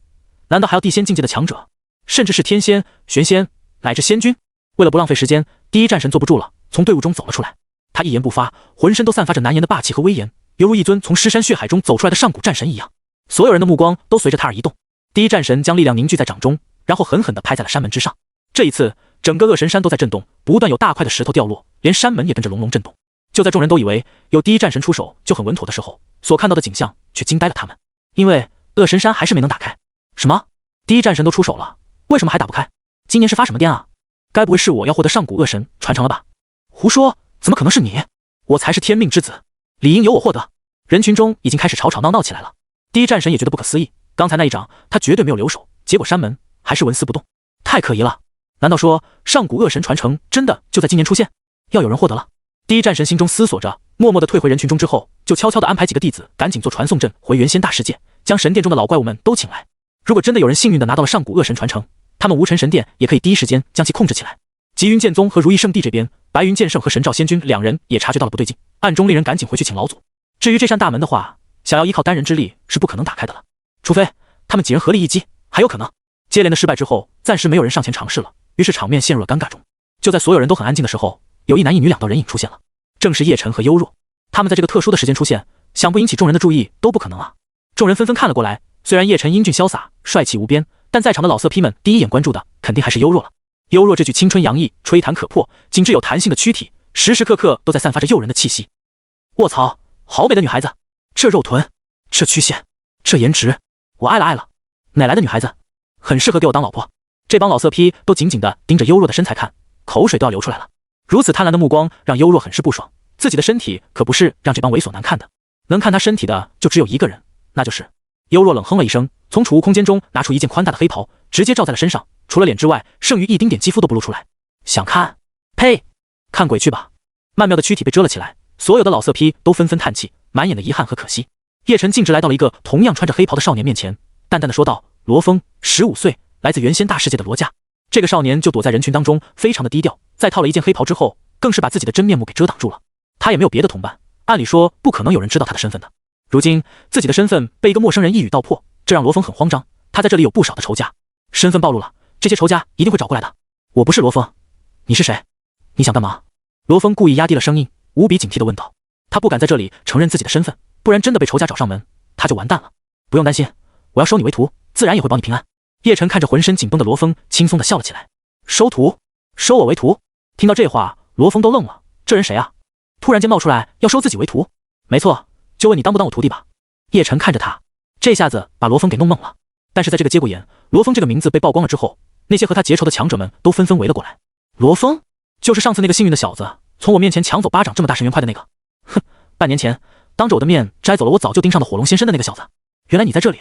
难道还要地仙境界的强者，甚至是天仙、玄仙乃至仙君？为了不浪费时间，第一战神坐不住了，从队伍中走了出来。他一言不发，浑身都散发着难言的霸气和威严，犹如一尊从尸山血海中走出来的上古战神一样。所有人的目光都随着他而移动。第一战神将力量凝聚在掌中，然后狠狠地拍在了山门之上。这一次，整个恶神山都在震动，不断有大块的石头掉落，连山门也跟着隆隆震动。就在众人都以为有第一战神出手就很稳妥的时候，所看到的景象却惊呆了他们，因为恶神山还是没能打开。什么？第一战神都出手了，为什么还打不开？今年是发什么癫啊？该不会是我要获得上古恶神传承了吧？胡说，怎么可能是你？我才是天命之子，理应由我获得。人群中已经开始吵吵闹闹起来了。第一战神也觉得不可思议，刚才那一掌他绝对没有留手，结果山门还是纹丝不动，太可疑了。难道说上古恶神传承真的就在今年出现，要有人获得了？第一战神心中思索着，默默地退回人群中之后，就悄悄地安排几个弟子赶紧做传送阵回原仙大世界，将神殿中的老怪物们都请来。如果真的有人幸运地拿到了上古恶神传承，他们无尘神殿也可以第一时间将其控制起来。极云剑宗和如意圣地这边，白云剑圣和神照仙君两人也察觉到了不对劲，暗中令人赶紧回去请老祖。至于这扇大门的话，想要依靠单人之力是不可能打开的了，除非他们几人合力一击，还有可能。接连的失败之后，暂时没有人上前尝试了，于是场面陷入了尴尬中。就在所有人都很安静的时候，有一男一女两道人影出现了，正是叶晨和幽若。他们在这个特殊的时间出现，想不引起众人的注意都不可能啊。众人纷纷看了过来，虽然叶晨英俊潇洒，帅气无边，但在场的老色批们第一眼关注的肯定还是幽若了。幽若这具青春洋溢、吹弹可破、紧致有弹性的躯体，时时刻刻都在散发着诱人的气息。卧槽，好美的女孩子！这肉臀，这曲线，这颜值，我爱了爱了！哪来的女孩子？很适合给我当老婆。这帮老色批都紧紧地盯着幽若的身材看，口水都要流出来了。如此贪婪的目光让幽若很是不爽，自己的身体可不是让这帮猥琐男看的，能看他身体的就只有一个人，那就是幽若。冷哼了一声，从储物空间中拿出一件宽大的黑袍，直接罩在了身上，除了脸之外，剩余一丁点肌肤都不露出来。想看？呸！看鬼去吧！曼妙的躯体被遮了起来，所有的老色批都纷纷叹气，满眼的遗憾和可惜。叶晨径直来到了一个同样穿着黑袍的少年面前，淡淡的说道：“罗峰，15岁，来自原仙大世界的罗家。”这个少年就躲在人群当中，非常的低调，在套了一件黑袍之后，更是把自己的真面目给遮挡住了。他也没有别的同伴，按理说不可能有人知道他的身份的。如今自己的身份被一个陌生人一语道破，这让罗峰很慌张。他在这里有不少的仇家，身份暴露了，这些仇家一定会找过来的。我不是罗峰，你是谁？你想干嘛？罗峰故意压低了声音，无比警惕地问道。他不敢在这里承认自己的身份，不然真的被仇家找上门，他就完蛋了。不用担心，我要收你为徒，自然也会保你平安。叶晨看着浑身紧绷的罗峰，轻松地笑了起来。收徒？收我为徒？听到这话，罗峰都愣了。这人谁啊？突然间冒出来要收自己为徒？没错，就问你当不当我徒弟吧。叶晨看着他，这下子把罗峰给弄懵了。但是在这个节骨眼，罗峰这个名字被曝光了之后，那些和他结仇的强者们都纷纷围了过来。罗峰，就是上次那个幸运的小子，从我面前抢走巴掌这么大神元块的那个。哼，半年前当着我的面摘走了我早就盯上的火龙先生的那个小子。原来你在这里，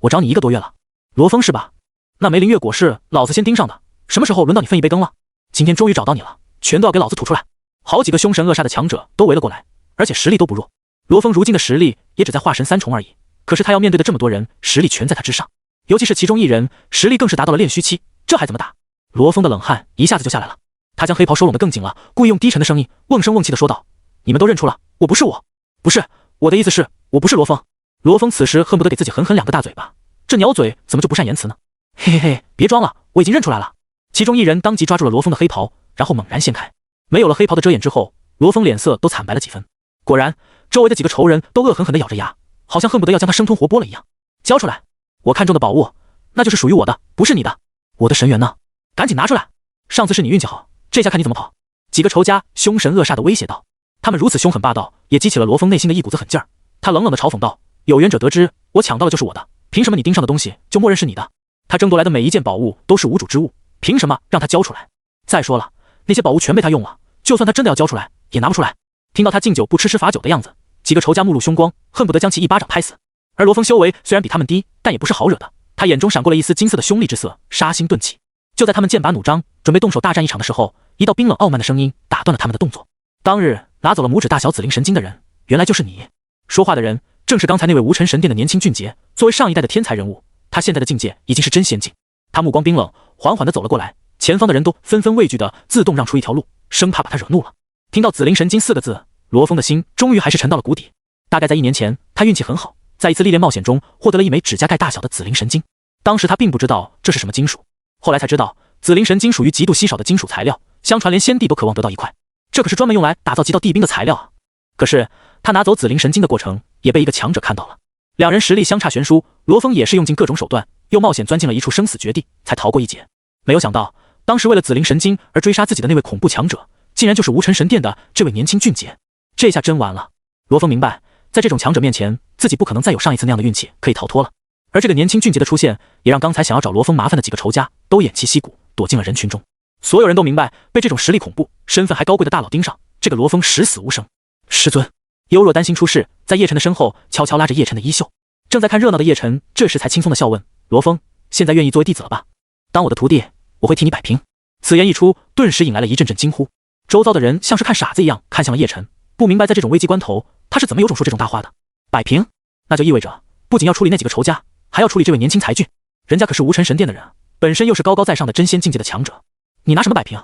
我找你1个多月了。罗峰是吧？那梅林月果是老子先盯上的，什么时候轮到你分一杯羹了？今天终于找到你了，全都要给老子吐出来！好几个凶神恶煞的强者都围了过来，而且实力都不弱。罗峰如今的实力也只在化神3重而已，可是他要面对的这么多人，实力全在他之上，尤其是其中一人实力更是达到了炼虚期，这还怎么打？罗峰的冷汗一下子就下来了，他将黑袍收拢得更紧了，故意用低沉的声音瓮声瓮气地说道：“你们都认出了，我不是我，不是，我的意思是，我不是罗峰。”罗峰此时恨不得给自己狠狠2个大嘴巴，这鸟嘴怎么就不善言辞呢？嘿嘿嘿，别装了，我已经认出来了。其中一人当即抓住了罗峰的黑袍，然后猛然掀开，没有了黑袍的遮掩之后，罗峰脸色都惨白了几分。果然，周围的几个仇人都恶狠狠地咬着牙，好像恨不得要将他生吞活剥了一样。交出来，我看中的宝物，那就是属于我的，不是你的。我的神元呢？赶紧拿出来！上次是你运气好，这下看你怎么跑！几个仇家凶神恶煞地威胁道，他们如此凶狠霸道，也激起了罗峰内心的一股子狠劲儿。他冷冷地嘲讽道：“有缘者得知，我抢到的就是我的，凭什么你盯上的东西就默认是你的？他争夺来的每一件宝物都是无主之物，凭什么让他交出来？再说了，那些宝物全被他用了，就算他真的要交出来，也拿不出来。”听到他敬酒不吃吃罚酒的样子，几个仇家目露凶光，恨不得将其一巴掌拍死。而罗峰修为虽然比他们低，但也不是好惹的，他眼中闪过了一丝金色的凶厉之色，杀心顿起。就在他们剑拔弩张，准备动手大战一场的时候，一道冰冷傲慢的声音打断了他们的动作。当日拿走了拇指大小紫灵神晶的人，原来就是你。说话的人正是刚才那位无尘神殿的年轻俊杰，作为上一代的天才人物，他现在的境界已经是真仙境。他目光冰冷，缓缓地走了过来，前方的人都纷纷畏惧地自动让出一条路，生怕把他惹怒了。听到紫灵神晶4个字，罗峰的心终于还是沉到了谷底。大概在1年前，他运气很好，在一次历练冒险中获得了一枚指甲盖大小的紫灵神晶。当时他并不知道这是什么金属，后来才知道紫灵神晶属于极度稀少的金属材料，相传连仙帝都渴望得到一块，这可是专门用来打造极道帝兵的材料啊！可是他拿走紫灵神晶的过程也被一个强者看到了，两人实力相差悬殊，罗峰也是用尽各种手段，又冒险钻进了一处生死绝地，才逃过一劫。没有想到，当时为了紫灵神晶而追杀自己的那位恐怖强者，竟然就是无尘神殿的这位年轻俊杰。这下真完了。罗峰明白，在这种强者面前，自己不可能再有上一次那样的运气可以逃脱了。而这个年轻俊杰的出现，也让刚才想要找罗峰麻烦的几个仇家都偃旗息鼓，躲进了人群中。所有人都明白，被这种实力恐怖、身份还高贵的大佬盯上，这个罗峰十死无生。师尊，幽若担心出事，在叶晨的身后悄悄拉着叶晨的衣袖。正在看热闹的叶晨这时才轻松的笑问：“罗峰，现在愿意作为弟子了吧？当我的徒弟，我会替你摆平。”此言一出，顿时引来了一阵阵惊呼。周遭的人像是看傻子一样看向了叶晨，不明白在这种危机关头，他是怎么有种说这种大话的。摆平，那就意味着不仅要处理那几个仇家，还要处理这位年轻才俊。人家可是无尘神殿的人，本身又是高高在上的真仙境界的强者，你拿什么摆平？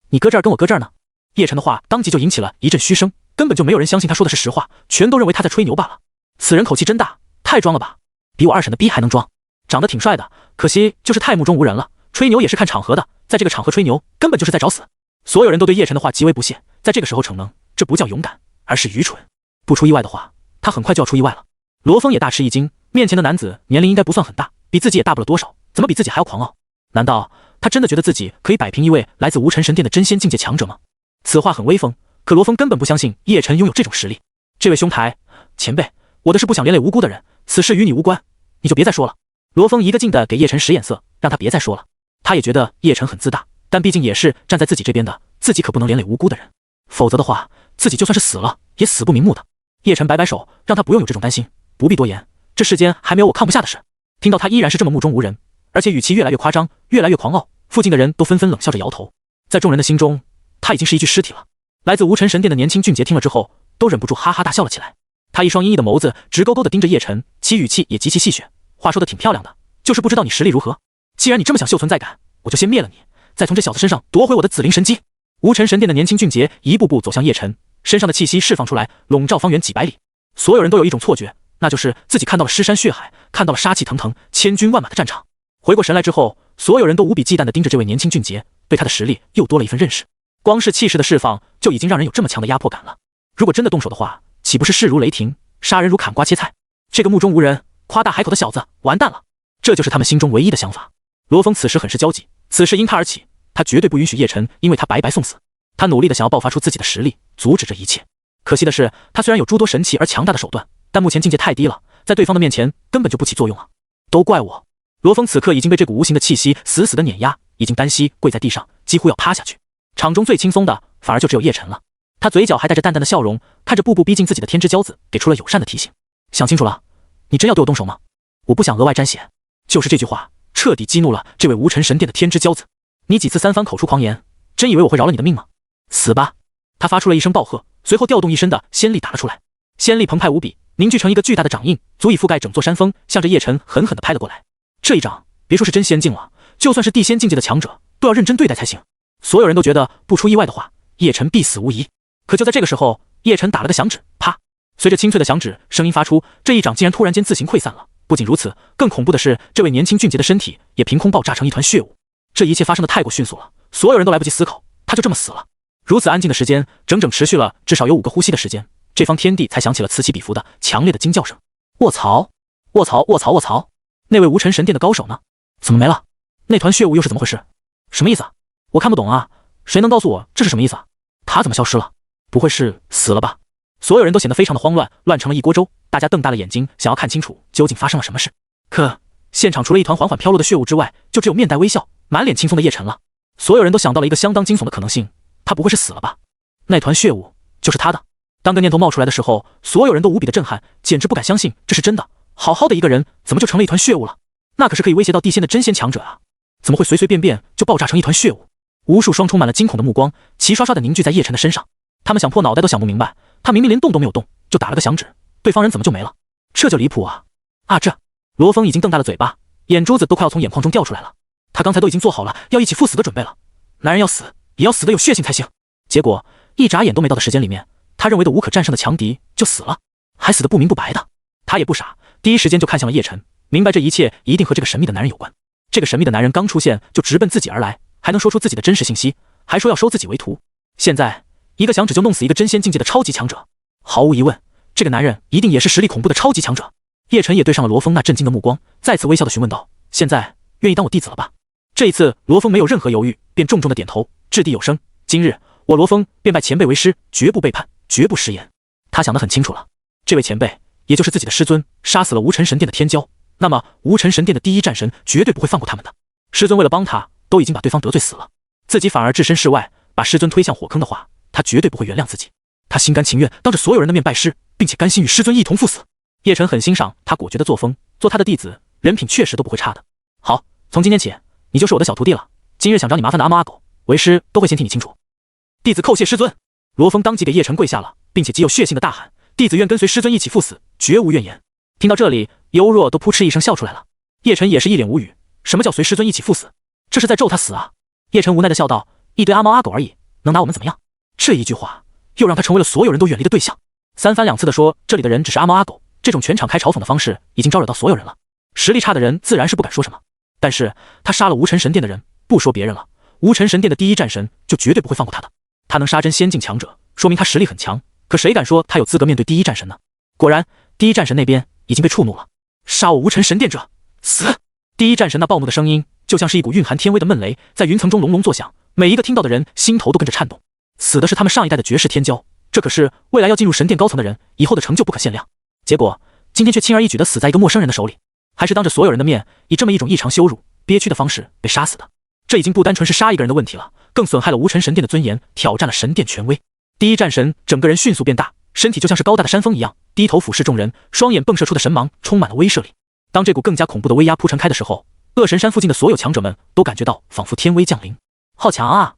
你搁这儿跟我搁这儿呢？叶晨的话当即就引起了一阵嘘声，根本就没有人相信他说的是实话，全都认为他在吹牛罢了。此人口气真大，太装了吧，比我二婶的逼还能装。长得挺帅的，可惜就是太目中无人了，吹牛也是看场合的，在这个场合吹牛根本就是在找死。所有人都对叶晨的话极为不屑，在这个时候逞能，这不叫勇敢，而是愚蠢。不出意外的话，他很快就要出意外了。罗峰也大吃一惊，面前的男子年龄应该不算很大，比自己也大不了多少，怎么比自己还要狂傲？难道他真的觉得自己可以摆平一位来自无尘神殿的真仙境界强者吗？此话很威风，可罗峰根本不相信叶晨拥有这种实力。这位兄台，前辈，我的是不想连累无辜的人，此事与你无关，你就别再说了。罗峰一个劲的给叶晨使眼色，让他别再说了。他也觉得叶晨很自大，但毕竟也是站在自己这边的，自己可不能连累无辜的人，否则的话，自己就算是死了，也死不瞑目的。叶晨摆摆手，让他不用有这种担心，不必多言，这世间还没有我看不下的事。听到他依然是这么目中无人，而且语气越来越夸张，越来越狂傲，附近的人都纷纷冷笑着摇头。在众人的心中，他已经是一具尸体了。来自无尘神殿的年轻俊杰听了之后，都忍不住哈哈大笑了起来。他一双阴翳的眸子直勾勾地盯着叶晨，其语气也极其戏谑。话说的挺漂亮的，就是不知道你实力如何。既然你这么想秀存在感，我就先灭了你，再从这小子身上夺回我的紫灵神机。无尘神殿的年轻俊杰一步步走向叶晨，身上的气息释放出来，笼罩方圆几百里。所有人都有一种错觉，那就是自己看到了尸山血海，看到了杀气腾腾、千军万马的战场。回过神来之后，所有人都无比忌惮地盯着这位年轻俊杰，对他的实力又多了一份认识。光是气势的释放，就已经让人有这么强的压迫感了。如果真的动手的话，岂不是势如雷霆，杀人如砍瓜切菜？这个目中无人、夸大海口的小子，完蛋了！这就是他们心中唯一的想法。罗峰此时很是焦急，此事因他而起，他绝对不允许叶晨因为他白白送死。他努力地想要爆发出自己的实力，阻止这一切。可惜的是，他虽然有诸多神奇而强大的手段，但目前境界太低了，在对方的面前根本就不起作用啊！都怪我！罗峰此刻已经被这股无形的气息死死的碾压，已经单膝跪在地上，几乎要趴下去。场中最轻松的反而就只有叶晨了，他嘴角还带着淡淡的笑容，看着步步逼近自己的天之骄子，给出了友善的提醒：想清楚了，你真要对我动手吗？我不想额外沾血。就是这句话彻底激怒了这位无尘神殿的天之骄子。你几次三番口出狂言，真以为我会饶了你的命吗？死吧！他发出了一声暴喝，随后调动一身的仙力打了出来，仙力澎湃无比，凝聚成一个巨大的掌印，足以覆盖整座山峰，向着叶晨狠狠地拍了过来。这一掌别说是真仙境了，就算是地仙境界的强者都要认真对待才行。所有人都觉得不出意外的话，叶晨必死无疑。可就在这个时候，叶晨打了个响指，啪！随着清脆的响指声音发出，这一掌竟然突然间自行溃散了。不仅如此，更恐怖的是，这位年轻俊杰的身体也凭空爆炸成一团血雾。这一切发生的太过迅速了，所有人都来不及思考，他就这么死了。如此安静的时间，整整持续了至少有5个呼吸的时间，这方天地才响起了此起彼伏的强烈的惊叫声。卧槽！卧槽！卧槽！卧槽！那位无尘神殿的高手呢？怎么没了？那团血雾又是怎么回事？什么意思啊？我看不懂啊！谁能告诉我这是什么意思啊？他怎么消失了？不会是死了吧？所有人都显得非常的慌乱，乱成了一锅粥。大家瞪大了眼睛，想要看清楚究竟发生了什么事。可现场除了一团缓缓飘落的血雾之外，就只有面带微笑、满脸轻松的叶晨了。所有人都想到了一个相当惊悚的可能性，他不会是死了吧？那团血雾就是他的。当个念头冒出来的时候，所有人都无比的震撼，简直不敢相信这是真的。好好的一个人，怎么就成了一团血雾了？那可是可以威胁到地仙的真仙强者啊！怎么会随随便便就爆炸成一团血雾？无数双充满了惊恐的目光齐刷刷的凝聚在叶晨的身上，他们想破脑袋都想不明白，他明明连动都没有动，就打了个响指，对方人怎么就没了？这就离谱啊！这罗峰已经瞪大了嘴巴，眼珠子都快要从眼眶中掉出来了。他刚才都已经做好了要一起赴死的准备了，男人要死也要死得有血性才行。结果一眨眼都没到的时间里面，他认为的无可战胜的强敌就死了，还死得不明不白的。他也不傻，第一时间就看向了叶晨，明白这一切一定和这个神秘的男人有关。这个神秘的男人刚出现就直奔自己而来，还能说出自己的真实信息，还说要收自己为徒。现在一个响指就弄死一个真仙境界的超级强者，毫无疑问，这个男人一定也是实力恐怖的超级强者。叶晨也对上了罗峰那震惊的目光，再次微笑的询问道：现在愿意当我弟子了吧？这一次罗峰没有任何犹豫，便重重的点头，掷地有声：今日我罗峰便拜前辈为师，绝不背叛，绝不食言。他想得很清楚了，这位前辈也就是自己的师尊，杀死了无尘神殿的天骄，那么无尘神殿的第一战神绝对不会放过他们的。师尊为了帮他，都已经把对方得罪死了，自己反而置身事外，把师尊推向火坑的话，他绝对不会原谅自己。他心甘情愿当着所有人的面拜师，并且甘心与师尊一同赴死。叶晨很欣赏他果决的作风，做他的弟子，人品确实都不会差的。好，从今天起，你就是我的小徒弟了。今日想找你麻烦的阿猫阿狗，为师都会先替你清楚。弟子叩谢师尊。罗峰当即给叶晨跪下了，并且极有血性的大喊：弟子愿跟随师尊一起赴死，绝无怨言。听到这里，尤若都扑哧一声笑出来了。叶晨也是一脸无语，什么叫随师尊一起赴死？这是在咒他死啊！叶晨无奈的笑道：一堆阿猫阿狗而已，能拿我们怎么样？这一句话又让他成为了所有人都远离的对象，三番两次的说这里的人只是阿猫阿狗，这种全场开嘲讽的方式已经招惹到所有人了。实力差的人自然是不敢说什么，但是他杀了无尘神殿的人，不说别人了，无尘神殿的第一战神就绝对不会放过他的。他能杀真仙境强者，说明他实力很强，可谁敢说他有资格面对第一战神呢？果然，第一战神那边已经被触怒了，杀我无尘神殿者，死！第一战神那暴怒的声音就像是一股蕴含天威的闷雷，在云层中隆隆作响，每一个听到的人心头都跟着颤动。死的是他们上一代的绝世天骄，这可是未来要进入神殿高层的人，以后的成就不可限量。结果今天却轻而易举地死在一个陌生人的手里，还是当着所有人的面，以这么一种异常羞辱、憋屈的方式被杀死的。这已经不单纯是杀一个人的问题了，更损害了无尘神殿的尊严，挑战了神殿权威。第一战神整个人迅速变大，身体就像是高大的山峰一样，低头俯视众人，双眼迸射出的神芒充满了威慑力。当这股更加恐怖的威压铺陈开的时候，恶神山附近的所有强者们都感觉到仿佛天威降临。好强啊！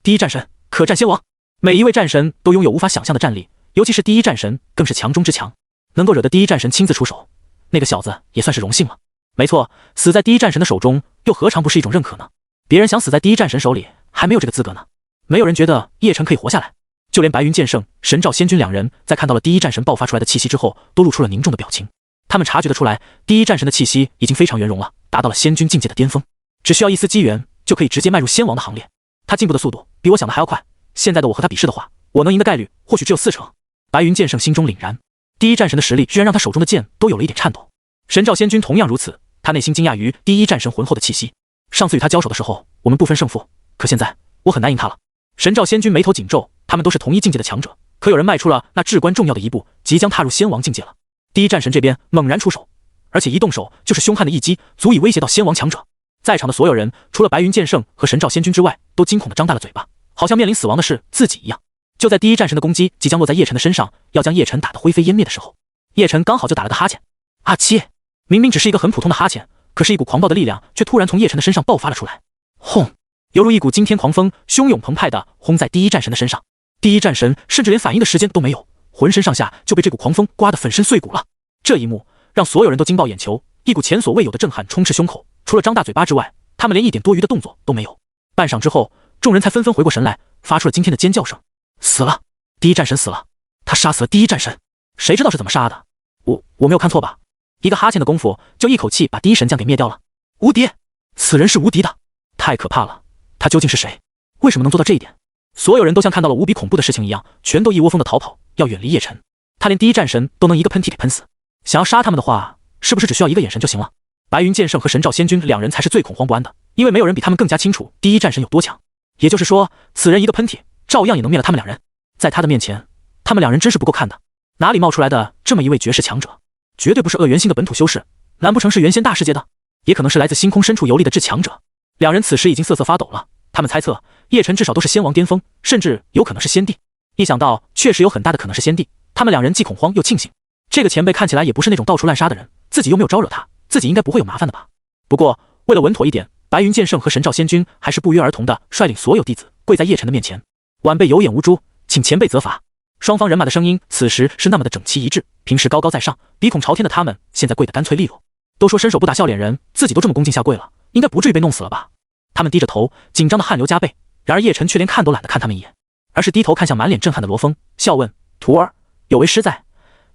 第一战神，可战仙王。每一位战神都拥有无法想象的战力，尤其是第一战神更是强中之强，能够惹得第一战神亲自出手，那个小子也算是荣幸了。没错，死在第一战神的手中，又何尝不是一种认可呢？别人想死在第一战神手里，还没有这个资格呢。没有人觉得叶晨可以活下来，就连白云剑圣、神照仙君两人在看到了第一战神爆发出来的气息之后，都露出了凝重的表情。他们察觉得出来，第一战神的气息已经非常圆融了，达到了仙君境界的巅峰，只需要一丝机缘，就可以直接迈入仙王的行列。他进步的速度比我想的还要快，现在的我和他比试的话，我能赢的概率或许只有40%。白云剑圣心中凛然，第一战神的实力居然让他手中的剑都有了一点颤抖。神照仙君同样如此，他内心惊讶于第一战神浑厚的气息。上次与他交手的时候，我们不分胜负，可现在我很难赢他了。神照仙君眉头紧皱，他们都是同一境界的强者，可有人迈出了那至关重要的一步，即将踏入仙王境界了。第一战神这边猛然出手，而且一动手就是凶悍的一击，足以威胁到仙王强者。在场的所有人，除了白云剑圣和神照仙君之外，都惊恐地张大了嘴巴，好像面临死亡的是自己一样。就在第一战神的攻击即将落在叶晨的身上，要将叶晨打得灰飞烟灭的时候，叶晨刚好就打了个哈欠。啊切！明明只是一个很普通的哈欠，可是一股狂暴的力量却突然从叶晨的身上爆发了出来。轰！犹如一股惊天狂风，汹涌澎湃地轰在第一战神的身上。第一战神甚至连反应的时间都没有，浑身上下就被这股狂风刮得粉身碎骨了。这一幕让所有人都惊爆眼球，一股前所未有的震撼充斥胸口。除了张大嘴巴之外，他们连一点多余的动作都没有。半晌之后，众人才纷纷回过神来，发出了惊天的尖叫声。死了！第一战神死了！他杀死了第一战神！谁知道是怎么杀的？我没有看错吧？一个哈欠的功夫，就一口气把第一神将给灭掉了。无敌！此人是无敌的！太可怕了！他究竟是谁？为什么能做到这一点？所有人都像看到了无比恐怖的事情一样，全都一窝蜂的逃跑，要远离叶晨。他连第一战神都能一个喷嚏给喷死，想要杀他们的话，是不是只需要一个眼神就行了？白云剑圣和神照仙君两人才是最恐慌不安的，因为没有人比他们更加清楚第一战神有多强。也就是说，此人一个喷嚏，照样也能灭了他们两人。在他的面前，他们两人真是不够看的。哪里冒出来的这么一位绝世强者？绝对不是恶元星的本土修士，难不成是原先大世界的？也可能是来自星空深处游历的至强者。两人此时已经瑟瑟发抖了。他们猜测，叶晨至少都是仙王巅峰，甚至有可能是仙帝。一想到确实有很大的可能是仙帝，他们两人既恐慌又庆幸。这个前辈看起来也不是那种到处滥杀的人，自己又没有招惹他，自己应该不会有麻烦的吧。不过为了稳妥一点，白云剑圣和神照仙君还是不约而同地率领所有弟子跪在叶晨的面前。晚辈有眼无珠，请前辈责罚。双方人马的声音此时是那么的整齐一致，平时高高在上，鼻孔朝天的他们现在跪得干脆利落。都说伸手不打笑脸人，自己都这么恭敬下跪了，应该不至于被弄死了吧。他们低着头，紧张的汗流浃背。然而叶晨却连看都懒得看他们一眼，而是低头看向满脸震撼的罗峰，笑问：徒儿，有为师在，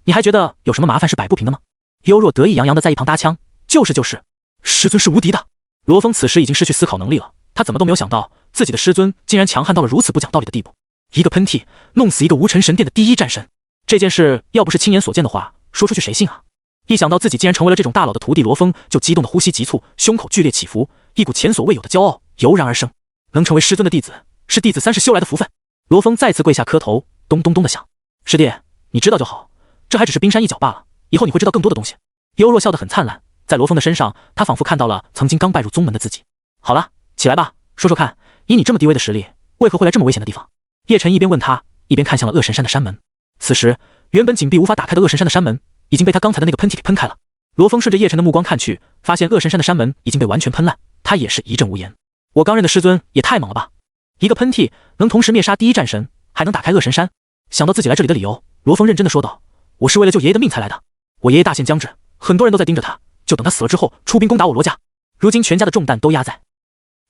你还觉得有什么麻烦是摆不平的吗？幽若得意洋洋的在一旁搭腔：就是，师尊是无敌的。罗峰此时已经失去思考能力了，他怎么都没有想到自己的师尊竟然强悍到了如此不讲道理的地步。一个喷嚏弄死一个无尘神殿的第一战神，这件事要不是亲眼所见的话，说出去谁信啊？一想到自己竟然成为了这种大佬的徒弟，罗峰就激动的呼吸急促，胸口剧烈起伏，一股前所未有的骄傲油然而生。能成为师尊的弟子，是弟子三世修来的福分。罗峰再次跪下磕头，咚咚咚的响。师弟，你知道就好，这还只是冰山一角罢了，以后你会知道更多的东西。幽若笑得很灿烂，在罗峰的身上，他仿佛看到了曾经刚拜入宗门的自己。好了，起来吧，说说看，以你这么低微的实力，为何会来这么危险的地方？叶晨一边问他，一边看向了恶神山的山门。此时，原本紧闭无法打开的恶神山的山门，已经被他刚才的那个喷嚏给喷开了。罗峰顺着叶晨的目光看去，发现恶神山的山门已经被完全喷烂，他也是一阵无言。我刚认的师尊也太猛了吧！一个喷嚏能同时灭杀第一战神，还能打开恶神山。想到自己来这里的理由，罗峰认真的说道：我是为了救爷爷的命才来的。我爷爷大限将至，很多人都在盯着他，就等他死了之后出兵攻打我罗家。如今全家的重担都压在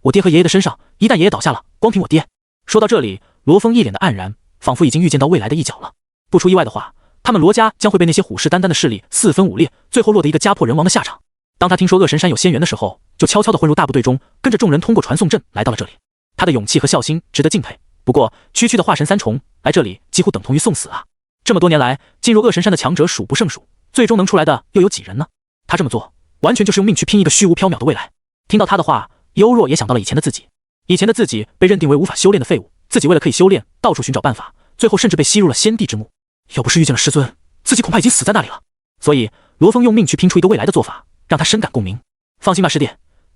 我爹和爷爷的身上，一旦爷爷倒下了，光凭我爹……说到这里，罗峰一脸的黯然，仿佛已经预见到未来的一角了。不出意外的话，他们罗家将会被那些虎视眈眈的势力四分五裂，最后落得一个家破人亡的下场。当他听说恶神山有仙缘的时候，就悄悄地混入大部队中，跟着众人通过传送阵来到了这里。他的勇气和孝心值得敬佩，不过区区的化神三重来这里几乎等同于送死啊！这么多年来，进入恶神山的强者数不胜数，最终能出来的又有几人呢？他这么做，完全就是用命去拼一个虚无缥缈的未来。听到他的话，幽若也想到了以前的自己。以前的自己被认定为无法修炼的废物，自己为了可以修炼，到处寻找办法，最后甚至被吸入了先帝之墓。要不是遇见了师尊，自己恐怕已经死在那里了。所以罗峰用命去拼出一个未来的做法，让他深感共鸣。放心吧，师弟，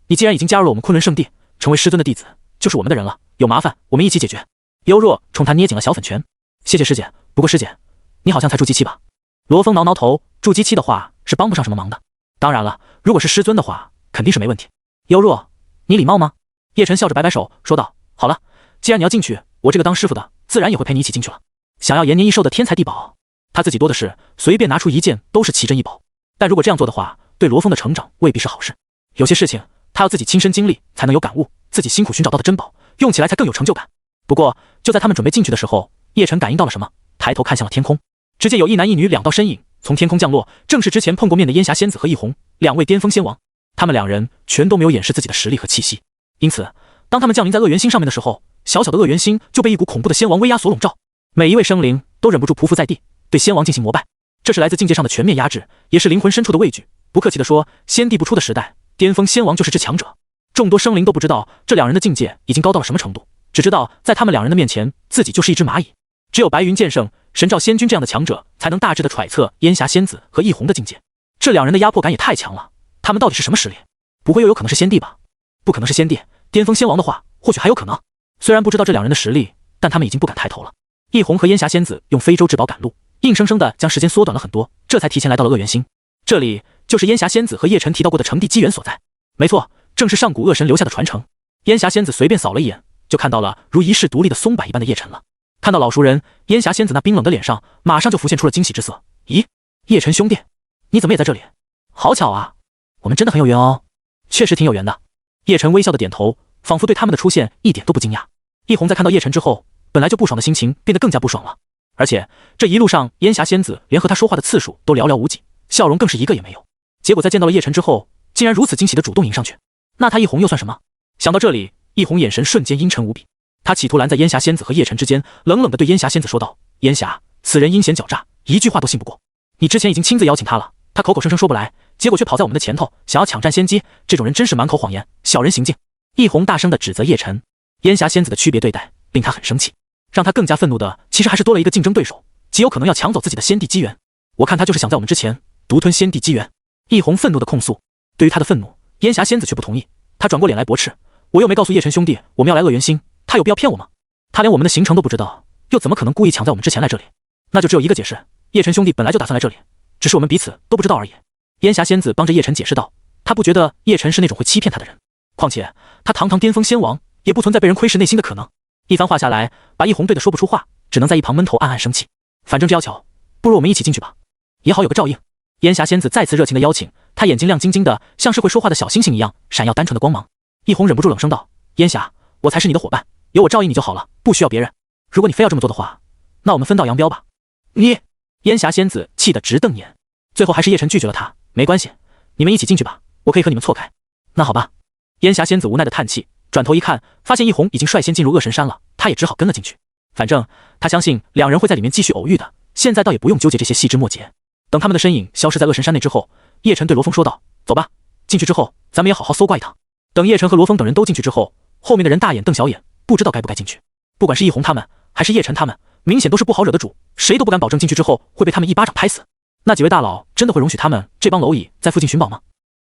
你既然已经加入了我们昆仑圣地，成为师尊的弟子，就是我们的人了。有麻烦我们一起解决。幽若冲他捏紧了小粉拳。谢谢师姐，不过师姐，你好像才筑基期吧？罗峰挠挠头，筑基期的话是帮不上什么忙的。当然了，如果是师尊的话，肯定是没问题。幽若，你礼貌吗？叶晨笑着摆摆手，说道：好了，既然你要进去，我这个当师傅的自然也会陪你一起进去了。想要延年益寿的天才地宝，他自己多的是，随便拿出一件都是奇珍异宝。但如果这样做的话，对罗峰的成长未必是好事。有些事情他要自己亲身经历才能有感悟，自己辛苦寻找到的珍宝，用起来才更有成就感。不过就在他们准备进去的时候，叶晨感应到了什么，抬头看向了天空。只见有一男一女两道身影从天空降落，正是之前碰过面的烟霞仙子和易红，两位巅峰仙王。他们两人全都没有掩饰自己的实力和气息，因此当他们降临在恶元星上面的时候，小小的恶元星就被一股恐怖的仙王威压所笼罩。每一位生灵都忍不住匍匐在地，对仙王进行膜拜。这是来自境界上的全面压制，也是灵魂深处的畏惧。不客气地说，先帝不出的时代，巅峰仙王就是至强者。众多生灵都不知道这两人的境界已经高到了什么程度，只知道在他们两人的面前，自己就是一只蚂蚁。只有白云剑圣神照仙君这样的强者才能大致的揣测烟霞仙子和易红的境界。这两人的压迫感也太强了，他们到底是什么实力？不会又有可能是仙帝吧？不可能是仙帝，巅峰仙王的话，或许还有可能。虽然不知道这两人的实力，但他们已经不敢抬头了。易红和烟霞仙子用非洲至宝赶路，硬生生的将时间缩短了很多，这才提前来到了恶元星。这里就是烟霞仙子和叶晨提到过的成帝机缘所在。没错，正是上古恶神留下的传承。烟霞仙子随便扫了一眼，就看到了如一世独立的松柏一般的叶晨了。看到老熟人，烟霞仙子那冰冷的脸上马上就浮现出了惊喜之色。咦，叶晨兄弟，你怎么也在这里？好巧啊，我们真的很有缘哦。确实挺有缘的。叶晨微笑的点头，仿佛对他们的出现一点都不惊讶。易红在看到叶晨之后，本来就不爽的心情变得更加不爽了。而且这一路上，烟霞仙子连和他说话的次数都寥寥无几，笑容更是一个也没有。结果在见到了叶晨之后，竟然如此惊喜的主动迎上去，那他易红又算什么？想到这里，易红眼神瞬间阴沉无比。他企图拦在烟霞仙子和叶晨之间，冷冷地对烟霞仙子说道：“烟霞，此人阴险狡诈，一句话都信不过。你之前已经亲自邀请他了，他口口声声说不来，结果却跑在我们的前头，想要抢占先机，这种人真是满口谎言，小人行径。”易红大声地指责叶晨。烟霞仙子的区别对待令他很生气，让他更加愤怒的其实还是多了一个竞争对手，极有可能要抢走自己的先帝机缘。我看他就是想在我们之前独吞先帝机缘。易红愤怒地控诉。对于他的愤怒，烟霞仙子却不同意，他转过脸来驳斥：“我又没告诉叶晨兄弟我们要来恶元星，他有必要骗我吗？他连我们的行程都不知道，又怎么可能故意抢在我们之前来这里？那就只有一个解释，叶晨兄弟本来就打算来这里，只是我们彼此都不知道而已。”烟霞仙子帮着叶晨解释道，他不觉得叶晨是那种会欺骗他的人，况且他堂堂巅峰仙王，也不存在被人窥视内心的可能。一番话下来，把易红对的说不出话，只能在一旁闷头暗暗生气。反正这要求，不如我们一起进去吧，也好有个照应。烟霞仙子再次热情的邀请，她眼睛亮晶晶的，像是会说话的小星星一样，闪耀单纯的光芒。易红忍不住冷声道：“烟霞，我才是你的伙伴，有我照应你就好了，不需要别人。如果你非要这么做的话，那我们分道扬镳吧。”你！烟霞仙子气得直瞪眼，最后还是叶晨拒绝了他。没关系，你们一起进去吧，我可以和你们错开。那好吧。烟霞仙子无奈的叹气，转头一看，发现易红已经率先进入恶神山了，他也只好跟了进去。反正他相信两人会在里面继续偶遇的，现在倒也不用纠结这些细枝末节。等他们的身影消失在恶神山内之后，叶晨对罗峰说道：“走吧，进去之后咱们也好好搜刮一趟。”等叶晨和罗峰等人都进去之后，后面的人大眼瞪小眼，不知道该不该进去。不管是易红他们还是叶晨他们，明显都是不好惹的主，谁都不敢保证进去之后会被他们一巴掌拍死。那几位大佬真的会容许他们这帮蝼蚁在附近寻宝吗？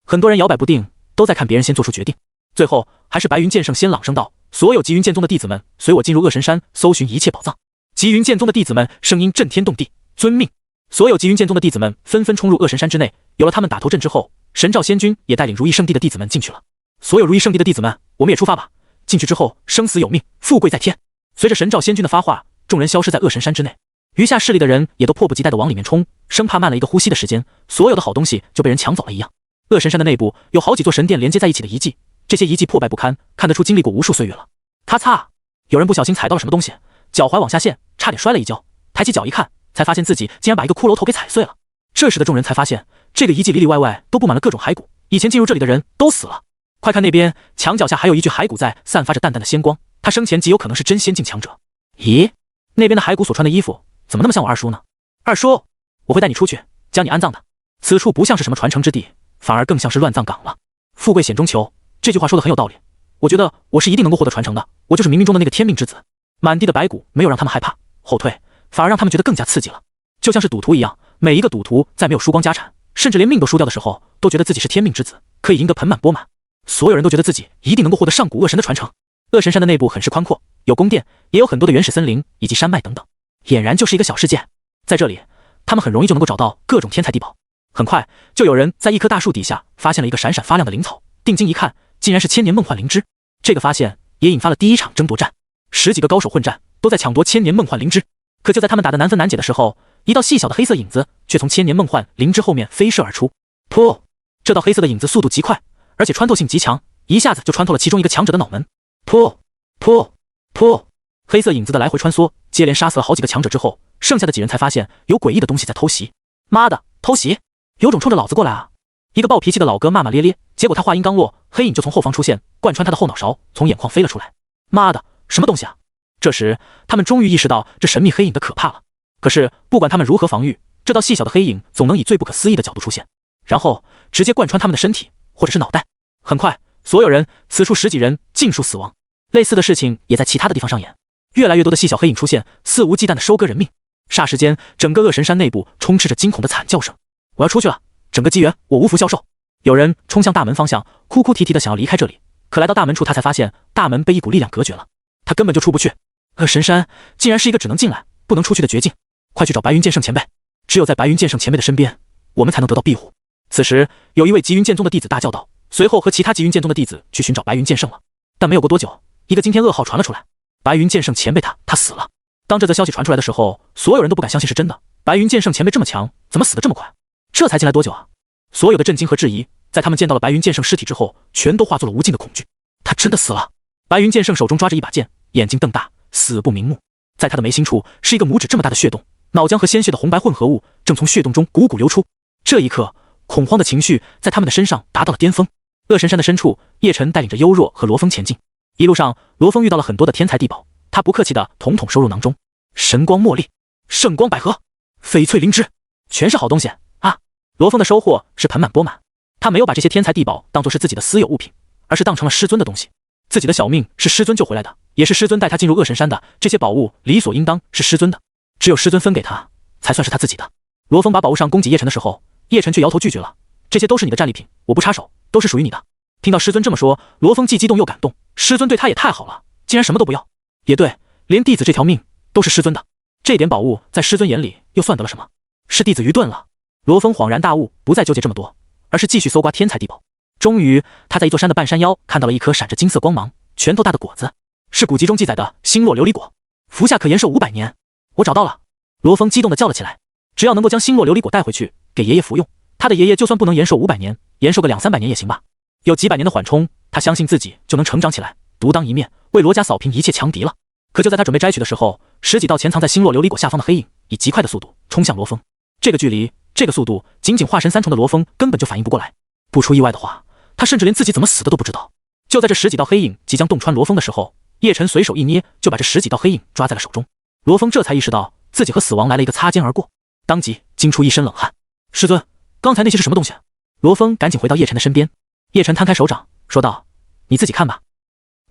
很多人摇摆不定，都在看别人先做出决定。最后还是白云剑圣先朗声道：“所有极云剑宗的弟子们，随我进入恶神山搜寻一切宝藏。”极云剑宗的弟子们声音震天动地，遵命。所有极云剑宗的弟子们纷纷冲入恶神山之内。有了他们打头阵之后，神照仙君也带领如意圣地的弟子们进去了。所有如意圣地的弟子们，我们也出发吧。进去之后，生死有命，富贵在天。随着神照仙君的发话，众人消失在恶神山之内。余下势力的人也都迫不及待地往里面冲，生怕慢了一个呼吸的时间，所有的好东西就被人抢走了一样。恶神山的内部有好几座神殿连接在一起的遗迹，这些遗迹破败不堪，看得出经历过无数岁月了。咔嚓，有人不小心踩到了什么东西，脚踝往下陷，差点摔了一跤。抬起脚一看，才发现自己竟然把一个骷髅头给踩碎了。这时的众人才发现，这个遗迹里里外外都布满了各种骸骨，以前进入这里的人都死了。快看那边，墙脚下还有一具骸骨在散发着淡淡的仙光，他生前极有可能是真仙境强者。咦，那边的骸骨所穿的衣服怎么那么像我二叔呢？二叔，我会带你出去，将你安葬的。此处不像是什么传承之地，反而更像是乱葬岗了。富贵险中求，这句话说的很有道理。我觉得我是一定能够获得传承的，我就是冥冥中的那个天命之子。满地的白骨没有让他们害怕后退，反而让他们觉得更加刺激了。就像是赌徒一样，每一个赌徒在没有输光家产，甚至连命都输掉的时候，都觉得自己是天命之子，可以赢得盆满钵满。所有人都觉得自己一定能够获得上古恶神的传承。恶神山的内部很是宽阔，有宫殿，也有很多的原始森林以及山脉等等，俨然就是一个小世界。在这里，他们很容易就能够找到各种天材地宝。很快就有人在一棵大树底下发现了一个闪闪发亮的灵草，定睛一看，竟然是千年梦幻灵芝。这个发现也引发了第一场争夺战，10几个高手混战，都在抢夺千年梦幻灵芝。可就在他们打得难分难解的时候，一道细小的黑色影子却从千年梦幻灵芝后面飞射而出。噗！这道黑色的影子速度极快，而且穿透性极强，一下子就穿透了其中一个强者的脑门。噗！噗！噗！黑色影子的来回穿梭，接连杀死了好几个强者之后，剩下的几人才发现有诡异的东西在偷袭。妈的，偷袭！有种冲着老子过来啊！一个暴脾气的老哥骂骂咧咧，结果他话音刚落，黑影就从后方出现，贯穿他的后脑勺，从眼眶飞了出来。妈的，什么东西啊！这时他们终于意识到这神秘黑影的可怕了。可是不管他们如何防御，这道细小的黑影总能以最不可思议的角度出现，然后直接贯穿他们的身体或者是脑袋。很快，所有人，此处10几人尽数死亡。类似的事情也在其他的地方上演，越来越多的细小黑影出现，肆无忌惮地收割人命。霎时间，整个恶神山内部充斥着惊恐的惨叫声。我要出去了，整个机缘我无福消受。有人冲向大门方向，哭哭啼啼的想要离开这里，可来到大门处，他才发现大门被一股力量隔绝了，他根本就出不去。恶神山竟然是一个只能进来不能出去的绝境！快去找白云剑圣前辈，只有在白云剑圣前辈的身边，我们才能得到庇护。此时，有一位极云剑宗的弟子大叫道，随后和其他极云剑宗的弟子去寻找白云剑圣了。但没有过多久，一个惊天噩耗传了出来，白云剑圣前辈他死了。当这则消息传出来的时候，所有人都不敢相信是真的。白云剑圣前辈这么强，怎么死得这么快？这才进来多久啊？所有的震惊和质疑，在他们见到了白云剑圣尸体之后，全都化作了无尽的恐惧。他真的死了！白云剑圣手中抓着一把剑，眼睛瞪大，死不瞑目。在他的眉心处是一个拇指这么大的血洞，脑浆和鲜血的红白混合物正从血洞中汩汩流出。这一刻，恐慌的情绪在他们的身上达到了巅峰。恶神山的深处，叶晨带领着幽若和罗峰前进。一路上，罗峰遇到了很多的天材地宝，他不客气的统统收入囊中。神光茉莉、圣光百合、翡翠灵芝，全是好东西啊！罗峰的收获是盆满钵满。他没有把这些天材地宝当作是自己的私有物品，而是当成了师尊的东西。自己的小命是师尊救回来的，也是师尊带他进入恶神山的，这些宝物理所应当是师尊的，只有师尊分给他，才算是他自己的。罗峰把宝物上供给叶晨的时候，叶晨却摇头拒绝了，这些都是你的战利品，我不插手，都是属于你的。听到师尊这么说，罗峰既激动又感动，师尊对他也太好了，竟然什么都不要。也对，连弟子这条命都是师尊的，这点宝物在师尊眼里又算得了什么？是弟子愚钝了。罗峰恍然大悟，不再纠结这么多，而是继续搜刮天材地宝。终于，他在一座山的半山腰看到了一颗闪着金色光芒、拳头大的果子，是古籍中记载的星落琉璃果，服下可延寿500年。我找到了！罗峰激动地叫了起来。只要能够将星落琉璃果带回去给爷爷服用，他的爷爷就算不能延寿500年，延寿个200-300年也行吧。有几百年的缓冲，他相信自己就能成长起来，独当一面，为罗家扫平一切强敌了。可就在他准备摘取的时候，10几道潜藏在星落琉璃果下方的黑影以极快的速度冲向罗峰。这个距离，这个速度，仅仅化神3重的罗峰根本就反应不过来。不出意外的话，他甚至连自己怎么死的都不知道。就在这10几道黑影即将洞穿罗峰的时候，叶晨随手一捏，就把这10几道黑影抓在了手中。罗峰这才意识到自己和死亡来了一个擦肩而过，当即惊出一身冷汗。师尊，刚才那些是什么东西？罗峰赶紧回到叶晨的身边。叶晨摊开手掌说道：“你自己看吧。”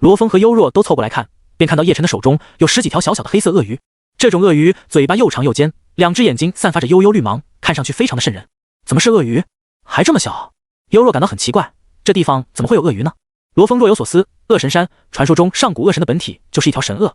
罗峰和幽若都凑过来看，便看到叶晨的手中有10几条小小的黑色鳄鱼。这种鳄鱼嘴巴又长又尖，2只眼睛散发着幽幽绿芒，看上去非常的瘆人。怎么是鳄鱼？还这么小？幽若感到很奇怪，这地方怎么会有鳄鱼呢？罗峰若有所思，恶神山，传说中上古恶神的本体就是一条神鳄，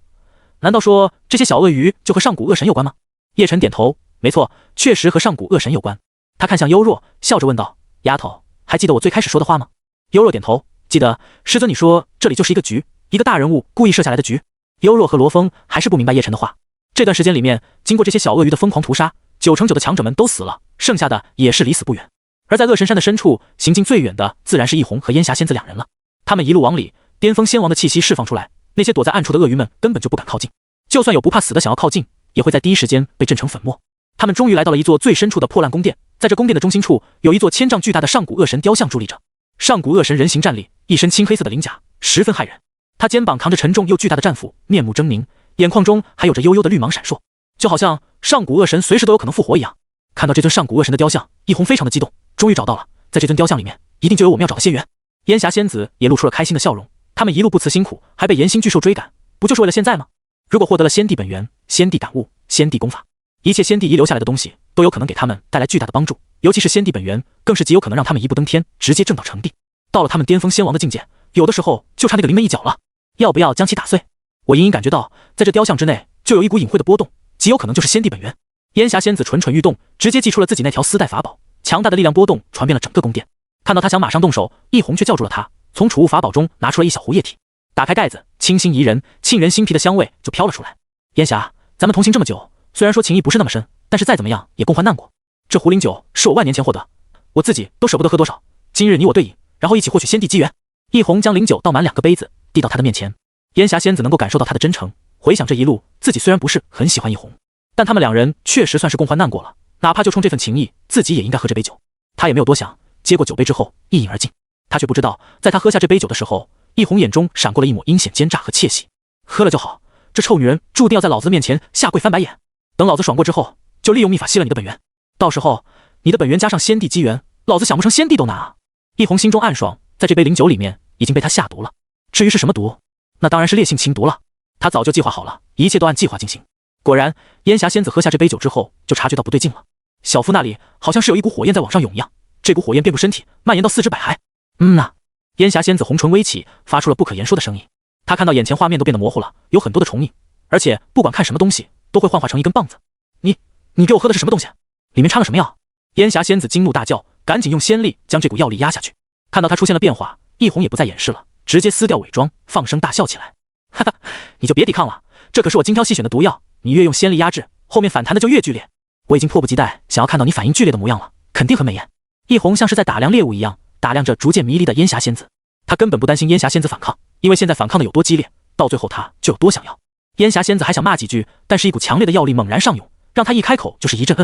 难道说这些小鳄鱼就和上古恶神有关吗？叶晨点头，没错，确实和上古恶神有关。他看向幽若，笑着问道：“丫头，还记得我最开始说的话吗？”幽若点头，记得，师尊你说这里就是一个局，一个大人物故意设下来的局。幽若和罗峰还是不明白叶晨的话。这段时间里面，经过这些小鳄鱼的疯狂屠杀，9成9的强者们都死了，剩下的也是离死不远。而在恶神山的深处，行进最远的自然是易红和烟霞仙子2人了。他们一路往里，巅峰仙王的气息释放出来，那些躲在暗处的鳄鱼们根本就不敢靠近，就算有不怕死的想要靠近，也会在第一时间被震成粉末。他们终于来到了一座最深处的破烂宫殿，在这宫殿的中心处，有一座1000丈巨大的上古恶神雕像伫立着。上古恶神人形站立，一身青黑色的鳞甲，十分骇人。他肩膀扛着沉重又巨大的战斧，面目狰狞，眼眶中还有着幽幽的绿芒闪烁，就好像上古恶神随时都有可能复活一样。看到这尊上古恶神的雕像，一红非常的激动，终于找到了，在这尊雕像里面，一定就有我们要找的仙缘。烟霞仙子也露出了开心的笑容，他们一路不辞辛苦，还被炎星巨兽追赶，不就是为了现在吗？如果获得了仙帝本源、仙帝感悟、仙帝功法，一切仙帝遗留下来的东西都有可能给他们带来巨大的帮助，尤其是仙帝本源，更是极有可能让他们一步登天，直接正道成帝。到了他们巅峰仙王的境界，有的时候就差那个临门一脚了。要不要将其打碎？我隐隐感觉到，在这雕像之内就有一股隐晦的波动，极有可能就是仙帝本源。烟霞仙子蠢蠢欲动，直接祭出了自己那条丝带法宝，强大的力量波动传遍了整个宫殿。看到他想马上动手，易红却叫住了他，从储物法宝中拿出了一小壶液体，打开盖子，清新宜人、沁人心脾的香味就飘了出来。烟霞，咱们同行这么久，虽然说情谊不是那么深，但是再怎么样也共患难过。这壶灵酒是我万年前获得，我自己都舍不得喝多少。今日你我对饮，然后一起获取仙帝机缘。易红将灵酒倒满2个杯子，递到他的面前。烟霞仙子能够感受到他的真诚，回想这一路，自己虽然不是很喜欢易红，但他们2人确实算是共患难过了，哪怕就冲这份情谊，自己也应该喝这杯酒。他也没有多想，接过酒杯之后一饮而尽。他却不知道，在他喝下这杯酒的时候，易红眼中闪过了一抹阴险奸诈和窃喜。喝了就好，这臭女人注定要在老子面前下跪翻白眼。等老子爽过之后，就利用秘法吸了你的本源，到时候你的本源加上仙帝机缘，老子想不成仙帝都难啊！易红心中暗爽，在这杯灵酒里面已经被他下毒了。至于是什么毒，那当然是烈性情毒了。他早就计划好了，一切都按计划进行。果然，烟霞仙子喝下这杯酒之后，就察觉到不对劲了。小腹那里好像是有一股火焰在往上涌一样，这股火焰遍布身体，蔓延到四肢百骸。烟霞仙子红唇微起，发出了不可言说的声音。她看到眼前画面都变得模糊了，有很多的重影，而且不管看什么东西，都会幻化成一根棒子。你给我喝的是什么东西？里面掺了什么药？烟霞仙子惊怒大叫，赶紧用仙力将这股药力压下去。看到她出现了变化，易红也不再掩饰了，直接撕掉伪装，放声大笑起来。哈哈，你就别抵抗了，这可是我精挑细选的毒药，你越用仙力压制，后面反弹的就越剧烈。我已经迫不及待想要看到你反应剧烈的模样了，肯定很美艳。易红像是在打量猎物一样，打量着逐渐迷离的烟霞仙子。他根本不担心烟霞仙子反抗，因为现在反抗的有多激烈，到最后他就有多想要。烟霞仙子还想骂几句，但是一股强烈的药力猛然上涌，让他一开口就是一阵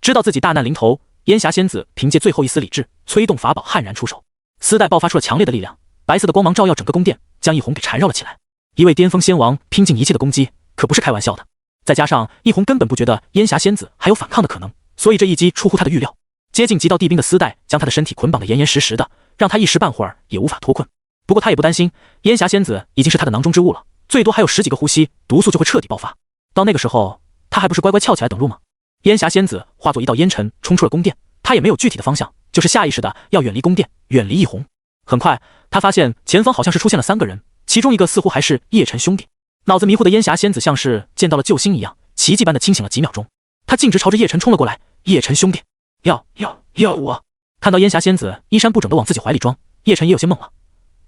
知道自己大难临头，烟霞仙子凭借最后一丝理智，催动法宝悍然出手，丝带爆发出了强烈的力量，白色的光芒照耀整个宫殿，将易红给缠绕了起来。一位巅峰仙王拼尽一切的攻击，可不是开玩笑的。再加上易红根本不觉得烟霞仙子还有反抗的可能，所以这一击出乎他的预料。接近极道地冰的丝带将他的身体捆绑得严严实实的，让他一时半会儿也无法脱困。不过他也不担心，烟霞仙子已经是他的囊中之物了，最多还有10几个呼吸，毒素就会彻底爆发。到那个时候，他还不是乖乖翘起来等路吗？烟霞仙子化作一道烟尘冲出了宫殿，他也没有具体的方向，就是下意识的要远离宫殿，远离易红。很快，他发现前方好像是出现了3个人，其中一个似乎还是叶晨兄弟。脑子迷糊的烟霞仙子像是见到了救星一样，奇迹般的清醒了几秒钟。他径直朝着叶晨冲了过来。叶晨兄弟，要我！看到烟霞仙子衣衫不整的往自己怀里装，叶晨也有些懵了。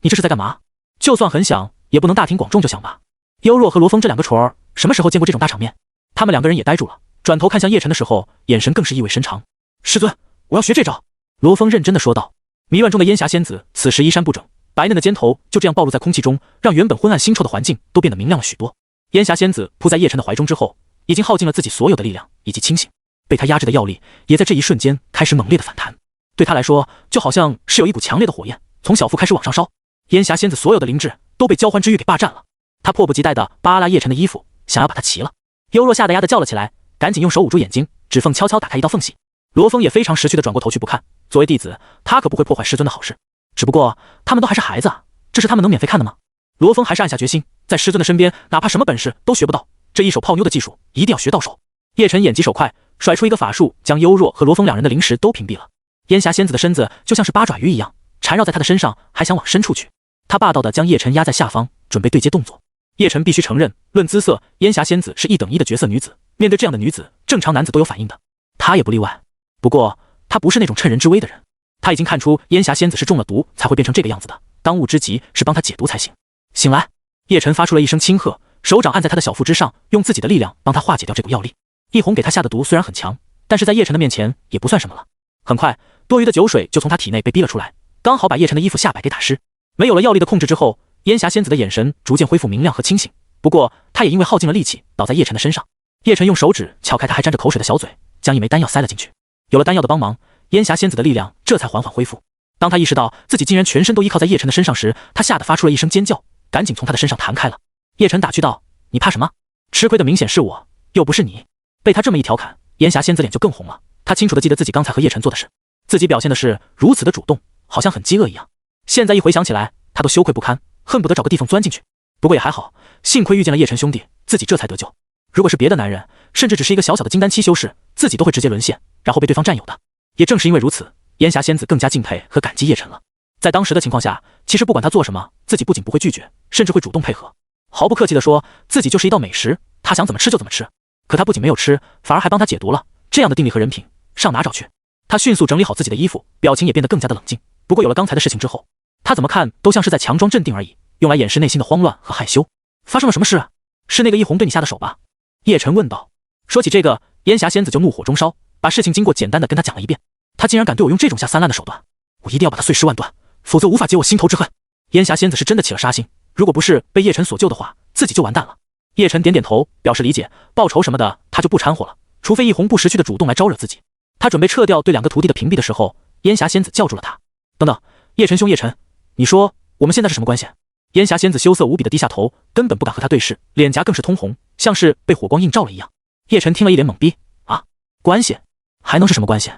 你这是在干嘛？就算很想，也不能大庭广众就想吧。幽若和罗峰这2个雏儿什么时候见过这种大场面？他们2个人也呆住了，转头看向叶晨的时候，眼神更是意味深长。师尊，我要学这招。罗峰认真的说道。迷乱中的烟霞仙子此时衣衫不整，白嫩的肩头就这样暴露在空气中，让原本昏暗腥臭的环境都变得明亮了许多。烟霞仙子扑在叶晨的怀中之后，已经耗尽了自己所有的力量以及清醒，被他压制的药力也在这一瞬间开始猛烈的反弹。对他来说，就好像是有一股强烈的火焰从小腹开始往上烧。烟霞仙子所有的灵智都被交换之欲给霸占了，他迫不及待地扒拉叶晨的衣服，想要把他齐了。幽若吓得呀的叫了起来，赶紧用手捂住眼睛，指缝悄悄打开一道缝隙。罗峰也非常识趣地转过头去不看，作为弟子，他可不会破坏师尊的好事。只不过他们都还是孩子啊，这是他们能免费看的吗？罗峰还是暗下决心，在师尊的身边，哪怕什么本事都学不到，这一手泡妞的技术一定要学到手。叶晨眼疾手快，甩出一个法术，将幽若和罗峰2人的灵石都屏蔽了。烟霞仙子的身子就像是八爪鱼一样缠绕在他的身上，还想往深处去。他霸道地将叶晨压在下方，准备对接动作。叶晨必须承认，论姿色，烟霞仙子是1等1的绝色女子。面对这样的女子，正常男子都有反应的，他也不例外。不过他不是那种趁人之危的人，他已经看出烟霞仙子是中了毒才会变成这个样子的，当务之急是帮他解毒才行。醒来！叶晨发出了一声轻喝，手掌按在他的小腹之上，用自己的力量帮他化解掉这股药力。易红给他下的毒虽然很强，但是在叶晨的面前也不算什么了。很快，多余的酒水就从他体内被逼了出来，刚好把叶晨的衣服下摆给打湿。没有了药力的控制之后，烟霞仙子的眼神逐渐恢复明亮和清醒，不过她也因为耗尽了力气，倒在叶晨的身上。叶晨用手指撬开他还沾着口水的小嘴，将一枚丹药塞了进去。有了丹药的帮忙，烟霞仙子的力量这才缓缓恢复。当他意识到自己竟然全身都依靠在叶晨的身上时，他吓得发出了一声尖叫，赶紧从他的身上弹开了。叶晨打趣道：“你怕什么？吃亏的明显是我，又不是你。”被他这么一调侃，烟霞仙子脸就更红了。他清楚地记得自己刚才和叶晨做的事，自己表现的是如此的主动，好像很饥饿一样。现在一回想起来，他都羞愧不堪，恨不得找个地缝钻进去。不过也还好，幸亏遇见了叶晨兄弟，自己这才得救。如果是别的男人，甚至只是一个小小的金丹期修士，自己都会直接沦陷，然后被对方占有的。也正是因为如此，烟霞仙子更加敬佩和感激叶晨了。在当时的情况下，其实不管他做什么，自己不仅不会拒绝，甚至会主动配合，毫不客气地说自己就是一道美食，他想怎么吃就怎么吃。可他不仅没有吃，反而还帮他解毒了，这样的定力和人品，上哪找去？他迅速整理好自己的衣服，表情也变得更加的冷静。不过有了刚才的事情之后，他怎么看都像是在强装镇定而已，用来掩饰内心的慌乱和害羞。发生了什么事？是那个易红对你下的手吧？叶晨问道。说起这个，烟霞仙子就怒火中烧，把事情经过简单的跟他讲了一遍。他竟然敢对我用这种下三滥的手段，我一定要把他碎尸万段，否则无法解我心头之恨。烟霞仙子是真的起了杀心，如果不是被叶晨所救的话，自己就完蛋了。叶晨点点头，表示理解，报仇什么的他就不掺和了，除非易红不识趣的主动来招惹自己。他准备撤掉对2个徒弟的屏蔽的时候，烟霞仙子叫住了他。等等，叶晨兄，叶晨，你说我们现在是什么关系？烟霞仙子羞涩无比的低下头，根本不敢和他对视，脸颊更是通红，像是被火光映照了一样。叶晨听了一脸懵逼，啊，关系？还能是什么关系？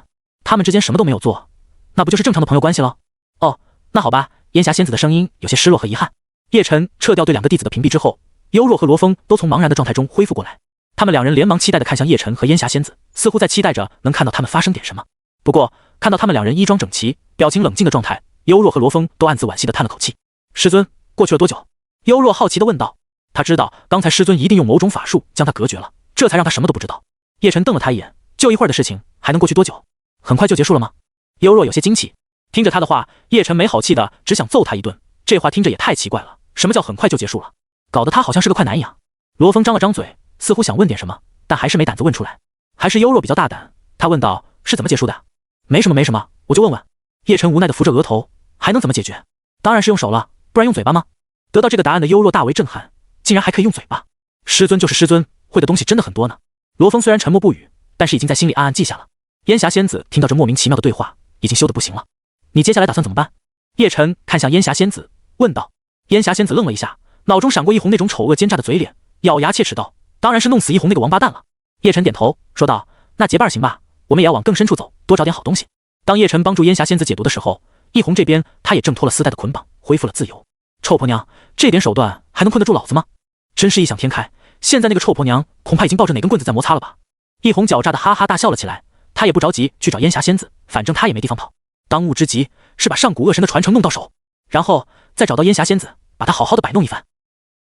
他们之间什么都没有做，那不就是正常的朋友关系了？哦，那好吧。烟霞仙子的声音有些失落和遗憾。叶晨撤掉对2个弟子的屏蔽之后，幽若和罗峰都从茫然的状态中恢复过来。他们两人连忙期待地看向叶晨和烟霞仙子，似乎在期待着能看到他们发生点什么。不过看到他们两人衣装整齐、表情冷静的状态，幽若和罗峰都暗自惋惜地叹了口气。师尊，过去了多久？幽若好奇地问道。他知道刚才师尊一定用某种法术将他隔绝了，这才让他什么都不知道。叶晨瞪了他一眼，就一会儿的事情，还能过去多久？很快就结束了吗？幽若有些惊奇。听着他的话，叶晨没好气的只想揍他一顿。这话听着也太奇怪了，什么叫很快就结束了？搞得他好像是个快男一样。罗峰张了张嘴，似乎想问点什么，但还是没胆子问出来。还是幽若比较大胆，他问道：是怎么结束的？没什么，我就问问。叶晨无奈的扶着额头，还能怎么解决？当然是用手了，不然用嘴巴吗？得到这个答案的幽若大为震撼，竟然还可以用嘴巴。师尊就是师尊，会的东西真的很多呢。罗峰虽然沉默不语，但是已经在心里暗暗记下了。烟霞仙子听到这莫名其妙的对话，已经羞得不行了。你接下来打算怎么办？叶晨看向烟霞仙子问道。烟霞仙子愣了一下，脑中闪过一红那种丑恶奸诈的嘴脸，咬牙切齿道：当然是弄死一红那个王八蛋了。叶晨点头说道：那结伴行吧，我们也要往更深处走，多找点好东西。当叶晨帮助烟霞仙子解毒的时候，一红这边他也挣脱了丝带的捆绑，恢复了自由。臭婆娘，这点手段还能困得住老子吗？真是异想天开，现在那个臭婆娘恐怕已经抱着哪根棍子在摩擦了吧。一红狡诈的哈哈大笑了起来，他也不着急去找烟霞仙子，反正他也没地方跑。当务之急是把上古恶神的传承弄到手，然后再找到烟霞仙子，把他好好的摆弄一番。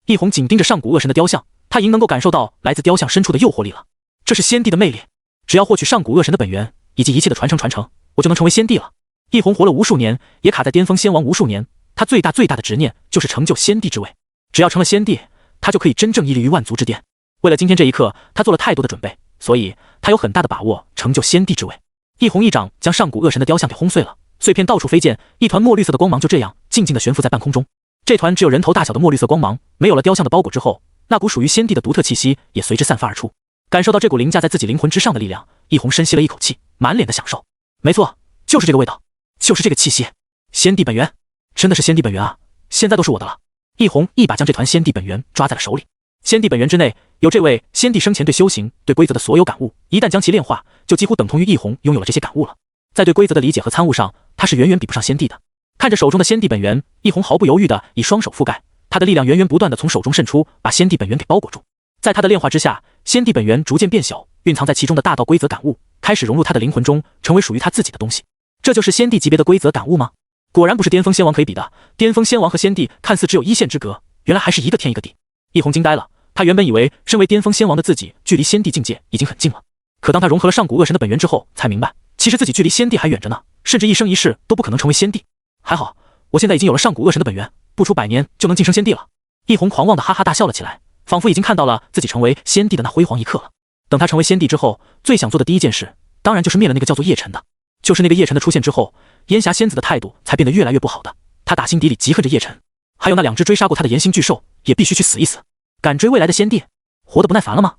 一红紧盯着上古恶神的雕像，他已经能够感受到来自雕像深处的诱惑力了。这是先帝的魅力，只要获取上古恶神的本源以及一切的传承，我就能成为先帝了。一红活了无数年，也卡在巅峰仙王无数年，他最大的执念就是成就先帝之位。只要成了先帝，他就可以真正屹立于万族之巅。为了今天这一刻，他做了太多的准备，所以他有很大的把握成就先帝之位。一红一掌将上古恶神的雕像给轰碎了，碎片到处飞溅，一团墨绿色的光芒就这样静静地悬浮在半空中。这团只有人头大小的墨绿色光芒，没有了雕像的包裹之后，那股属于先帝的独特气息也随之散发而出。感受到这股凌驾在自己灵魂之上的力量，一红深吸了一口气，满脸的享受。没错，就是这个味道，就是这个气息。先帝本源，真的是先帝本源啊！现在都是我的了。一红一把将这团先帝本源抓在了手里。先帝本源之内有这位先帝生前对修行、对规则的所有感悟，一旦将其炼化，就几乎等同于一红拥有了这些感悟了。在对规则的理解和参悟上，他是远远比不上先帝的。看着手中的先帝本源，一红毫不犹豫地以双手覆盖，他的力量源源不断地从手中渗出，把先帝本源给包裹住。在他的炼化之下，先帝本源逐渐变小，蕴藏在其中的大道规则感悟开始融入他的灵魂中，成为属于他自己的东西。这就是先帝级别的规则感悟吗？果然不是巅峰仙王可以比的。巅峰仙王和先帝看似只有一线之隔，原来还是一个天一个地。一红惊呆了，他原本以为身为巅峰仙王的自己距离先帝境界已经很近了，可当他融合了上古恶神的本源之后，才明白其实自己距离先帝还远着呢，甚至一生一世都不可能成为先帝。还好我现在已经有了上古恶神的本源，不出100年就能晋升先帝了。一红狂妄的哈哈大笑了起来，仿佛已经看到了自己成为先帝的那辉煌一刻了。等他成为先帝之后，最想做的第一件事当然就是灭了那个叫做叶晨的。就是那个叶晨的出现之后，烟霞仙子的态度才变得越来越不好的。他打心底里极恨着叶晨，还有那2只追杀过他的炎星巨兽，也必须去死一死。敢追未来的先帝，活得不耐烦了吗？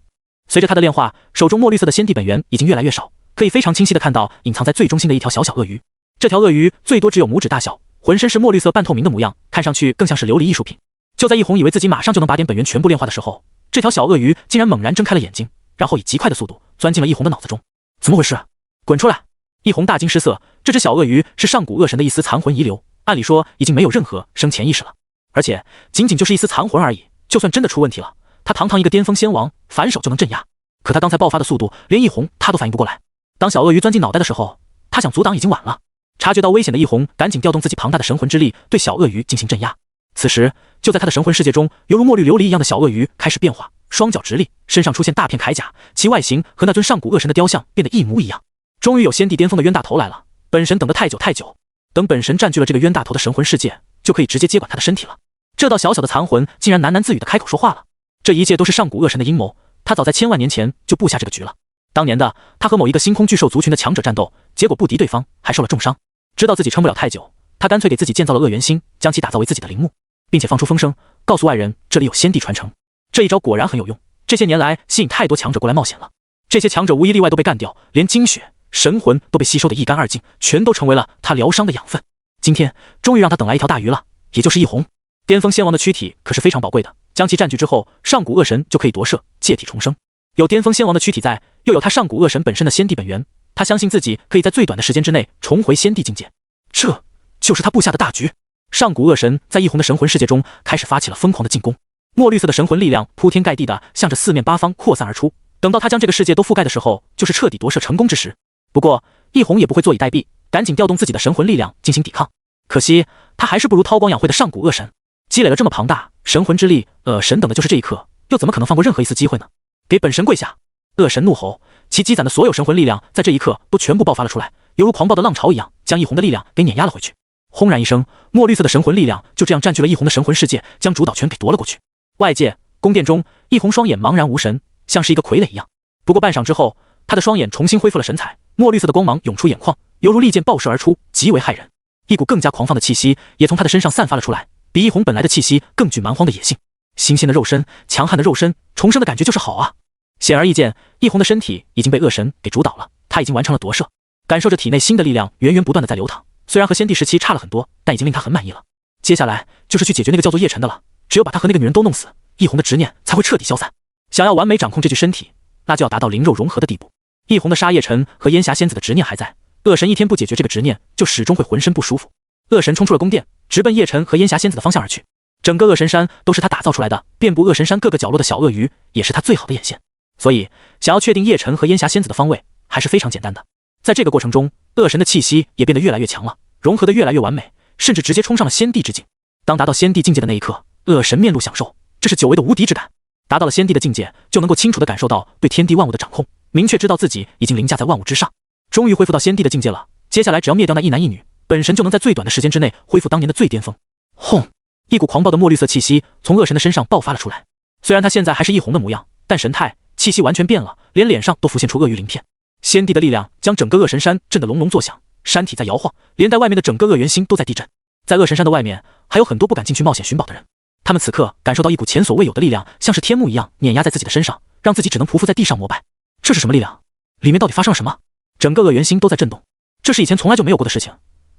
随着他的炼化，手中墨绿色的先帝本源已经越来越少，可以非常清晰地看到隐藏在最中心的一条小鳄鱼。这条鳄鱼最多只有拇指大小，浑身是墨绿色半透明的模样，看上去更像是琉璃艺术品。就在一红以为自己马上就能把点本源全部炼化的时候，这条小鳄鱼竟然猛然睁开了眼睛，然后以极快的速度钻进了一红的脑子中。怎么回事？滚出来！一红大惊失色，这只小鳄鱼是上古恶神的一丝残魂遗留，按理说已经没有任何生前意识了，而且仅仅就是一丝残魂而已，就算真的出问题了，他堂堂一个巅峰仙王，反手就能镇压。可他刚才爆发的速度，连一红他都反应不过来。当小鳄鱼钻进脑袋的时候，他想阻挡已经晚了。察觉到危险的一红赶紧调动自己庞大的神魂之力，对小鳄鱼进行镇压。此时就在他的神魂世界中，犹如墨绿琉璃一样的小鳄鱼开始变化，双脚直立，身上出现大片铠甲，其外形和那尊上古恶神的雕像变得一模一样。终于有先帝巅峰的冤大头来了，本神等得太久，等本神占据了这个冤大头的神魂世界，就可以直接接管他的身体了。这道小小的残魂竟然喃喃自语的开口说话了，这一切都是上古恶神的阴谋，他早在千万年前就布下这个局了。当年的他和某一个星空巨兽族群的强者战斗，结果不敌对方，还受了重伤。知道自己撑不了太久，他干脆给自己建造了恶元星，将其打造为自己的陵墓，并且放出风声，告诉外人这里有先帝传承。这一招果然很有用，这些年来吸引太多强者过来冒险了，这些强者无一例外都被干掉，连精血、神魂都被吸收得一干二净，全都成为了他疗伤的养分。今天终于让他等来一条大鱼了，也就是一红。巅峰仙王的躯体可是非常宝贵的，将其占据之后，上古恶神就可以夺舍，借体重生。有巅峰仙王的躯体在，又有他上古恶神本身的先帝本源，他相信自己可以在最短的时间之内重回先帝境界。这就是他布下的大局。上古恶神在一红的神魂世界中开始发起了疯狂的进攻，墨绿色的神魂力量铺天盖地的向着四面八方扩散而出，等到他将这个世界都覆盖的时候，就是彻底夺舍成功之时。不过易红也不会坐以待毙，赶紧调动自己的神魂力量进行抵抗。可惜他还是不如韬光养晦的上古恶神，积累了这么庞大神魂之力，恶神等的就是这一刻，又怎么可能放过任何一丝机会呢？给本神跪下！恶神怒吼，其积攒的所有神魂力量在这一刻都全部爆发了出来，犹如狂暴的浪潮一样，将易红的力量给碾压了回去。轰然一声，墨绿色的神魂力量就这样占据了易红的神魂世界，将主导权给夺了过去。外界宫殿中，易红双眼茫然无神，像是一个傀儡一样。不过半晌之后，他的双眼重新恢复了神采，墨绿色的光芒涌出眼眶，犹如利剑爆射而出，极为骇人。一股更加狂放的气息也从他的身上散发了出来，比易红本来的气息更具蛮荒的野性。新鲜的肉身，强悍的肉身，重生的感觉就是好啊！显而易见，易红的身体已经被恶神给主导了，他已经完成了夺舍，感受着体内新的力量源源不断的在流淌。虽然和先帝时期差了很多，但已经令他很满意了。接下来就是去解决那个叫做叶晨的了，只有把他和那个女人都弄死，易红的执念才会彻底消散。想要完美掌控这具身体，那就要达到灵肉融合的地步。易红的杀叶晨和烟霞仙子的执念还在，恶神一天不解决这个执念，就始终会浑身不舒服。恶神冲出了宫殿，直奔叶晨和烟霞仙子的方向而去。整个恶神山都是他打造出来的，遍布恶神山各个角落的小鳄鱼也是他最好的眼线。所以想要确定叶晨和烟霞仙子的方位还是非常简单的。在这个过程中，恶神的气息也变得越来越强了，融合得越来越完美，甚至直接冲上了仙帝之境。当达到仙帝境界的那一刻，恶神面露享受，这是久违的无敌之感。达到了仙帝的境界，就能够清楚地感受到对天地万物的掌控，明确知道自己已经凌驾在万物之上，终于恢复到仙帝的境界了。接下来只要灭掉那一男一女，本神就能在最短的时间之内恢复当年的最巅峰。轰！一股狂暴的墨绿色气息从恶神的身上爆发了出来。虽然他现在还是易红的模样，但神态气息完全变了，连脸上都浮现出鳄鱼鳞片。仙帝的力量将整个恶神山震得隆隆作响，山体在摇晃，连带外面的整个恶元星都在地震。在恶神山的外面，还有很多不敢进去冒险寻宝的人，他们此刻感受到一股前所未有的力量，像是天幕一样碾压在自己的身上，让自己只能匍匐在地上膜拜。这是什么力量？里面到底发生了什么？整个恶元星都在震动，这是以前从来就没有过的事情。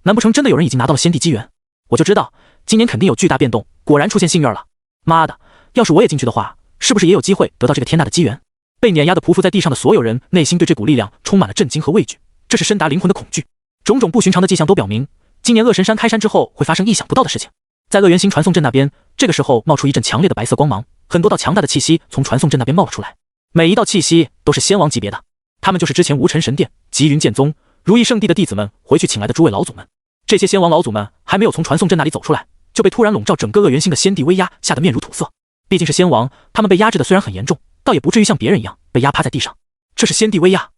难不成真的有人已经拿到了仙帝机缘？我就知道今年肯定有巨大变动，果然出现幸运了。妈的，要是我也进去的话，是不是也有机会得到这个天大的机缘？被碾压的匍匐在地上的所有人内心对这股力量充满了震惊和畏惧，这是深达灵魂的恐惧。种种不寻常的迹象都表明，今年恶神山开山之后会发生意想不到的事情。在恶元星传送阵那边，这个时候冒出一阵强烈的白色光芒，很多道强大的气息从传送阵那边冒了出来，每一道气息都是仙王级别的，他们就是之前无尘神殿、极云剑宗、如意圣地的弟子们回去请来的诸位老祖们。这些仙王老祖们还没有从传送阵那里走出来，就被突然笼罩整个恶元星的仙帝威压吓得面如土色。毕竟是仙王，他们被压制的虽然很严重，倒也不至于像别人一样被压趴在地上。这是仙帝威压，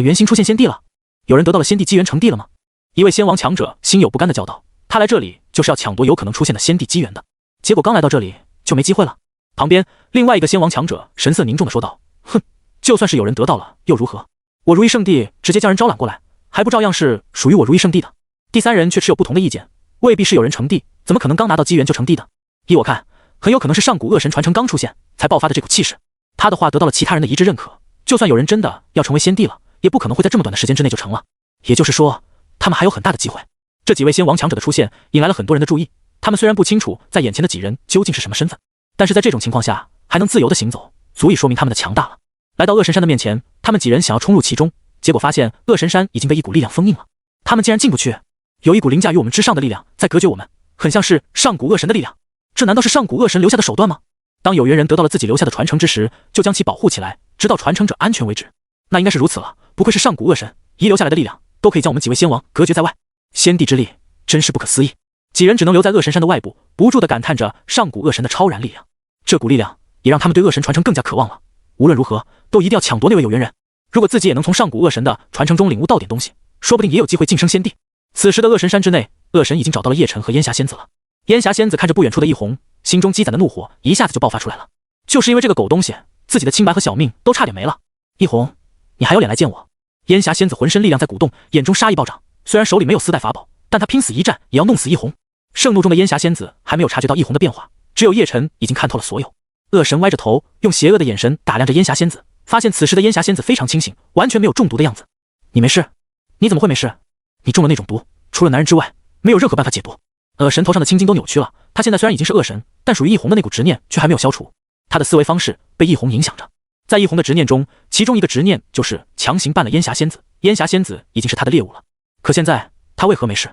元星出现仙帝了，有人得到了仙帝机缘成帝了吗？一位仙王强者心有不甘的叫道，他来这里就是要抢夺有可能出现的仙帝机缘的，结果刚来到这里就没机会了。旁边另外一个仙王强者神色凝重的说道，哼，就算是有人得到了又如何？我如意圣地直接将人招揽过来，还不照样是属于我如意圣地的？第三人却持有不同的意见，未必是有人成帝，怎么可能刚拿到机缘就成帝的？依我看，很有可能是上古恶神传承刚出现才爆发的这股气势。他的话得到了其他人的一致认可，就算有人真的要成为仙帝了，也不可能会在这么短的时间之内就成了。也就是说，他们还有很大的机会。这几位仙王强者的出现引来了很多人的注意，他们虽然不清楚在眼前的几人究竟是什么身份，但是在这种情况下还能自由的行走，足以说明他们的强大了。来到恶神山的面前，他们几人想要冲入其中，结果发现恶神山已经被一股力量封印了，他们竟然进不去。有一股凌驾于我们之上的力量在隔绝我们，很像是上古恶神的力量。这难道是上古恶神留下的手段吗？当有缘人得到了自己留下的传承之时，就将其保护起来，直到传承者安全为止。那应该是如此了，不愧是上古恶神，遗留下来的力量都可以将我们几位仙王隔绝在外。仙帝之力真是不可思议。几人只能留在恶神山的外部，不住地感叹着上古恶神的超然力量。这股力量也让他们对恶神传承更加渴望了。无论如何，都一定要抢夺那位有缘人。如果自己也能从上古恶神的传承中领悟到点东西，说不定也有机会晋升仙帝。此时的恶神山之内，恶神已经找到了叶晨和烟霞仙子了。烟霞仙子看着不远处的易红，心中积攒的怒火一下子就爆发出来了。就是因为这个狗东西，自己的清白和小命都差点没了。易红，你还有脸来见我？烟霞仙子浑身力量在鼓动，眼中杀意暴涨。虽然手里没有丝带法宝，但她拼死一战也要弄死易红。盛怒中的烟霞仙子还没有察觉到易红的变化，只有叶晨已经看透了所有。恶神歪着头，用邪恶的眼神打量着烟霞仙子，发现此时的烟霞仙子非常清醒，完全没有中毒的样子。你没事？你怎么会没事？你中了那种毒，除了男人之外，没有任何办法解毒。恶神头上的青筋都扭曲了，他现在虽然已经是恶神，但属于易红的那股执念却还没有消除。他的思维方式被易红影响着，在易红的执念中，其中一个执念就是强行办了烟霞仙子，烟霞仙子已经是他的猎物了。可现在他为何没事？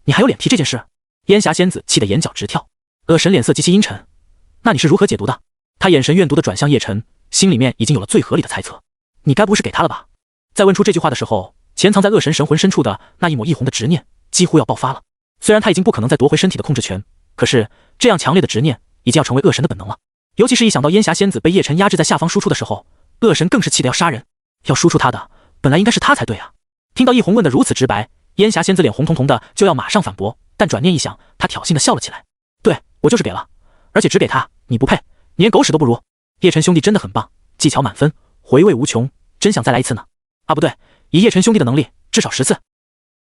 你还有脸提这件事？烟霞仙子气得眼角直跳。恶神脸色极其阴沉，那你是如何解毒的？他眼神怨毒地转向叶晨，心里面已经有了最合理的猜测。你该不是给他了吧？在问出这句话的时候，潜藏在恶神神魂深处的那一抹异红的执念几乎要爆发了。虽然他已经不可能再夺回身体的控制权，可是这样强烈的执念已经要成为恶神的本能了。尤其是一想到烟霞仙子被叶晨压制在下方输出的时候，恶神更是气得要杀人。要输出他的本来应该是他才对啊！听到易红问得如此直白，烟霞仙子脸红彤彤的，就要马上反驳，但转念一想，她挑衅的笑了起来。对，我就是给了，而且只给他，你不配，你连狗屎都不如。叶晨兄弟真的很棒，技巧满分，回味无穷，真想再来一次呢。啊不对，以叶晨兄弟的能力，至少10次。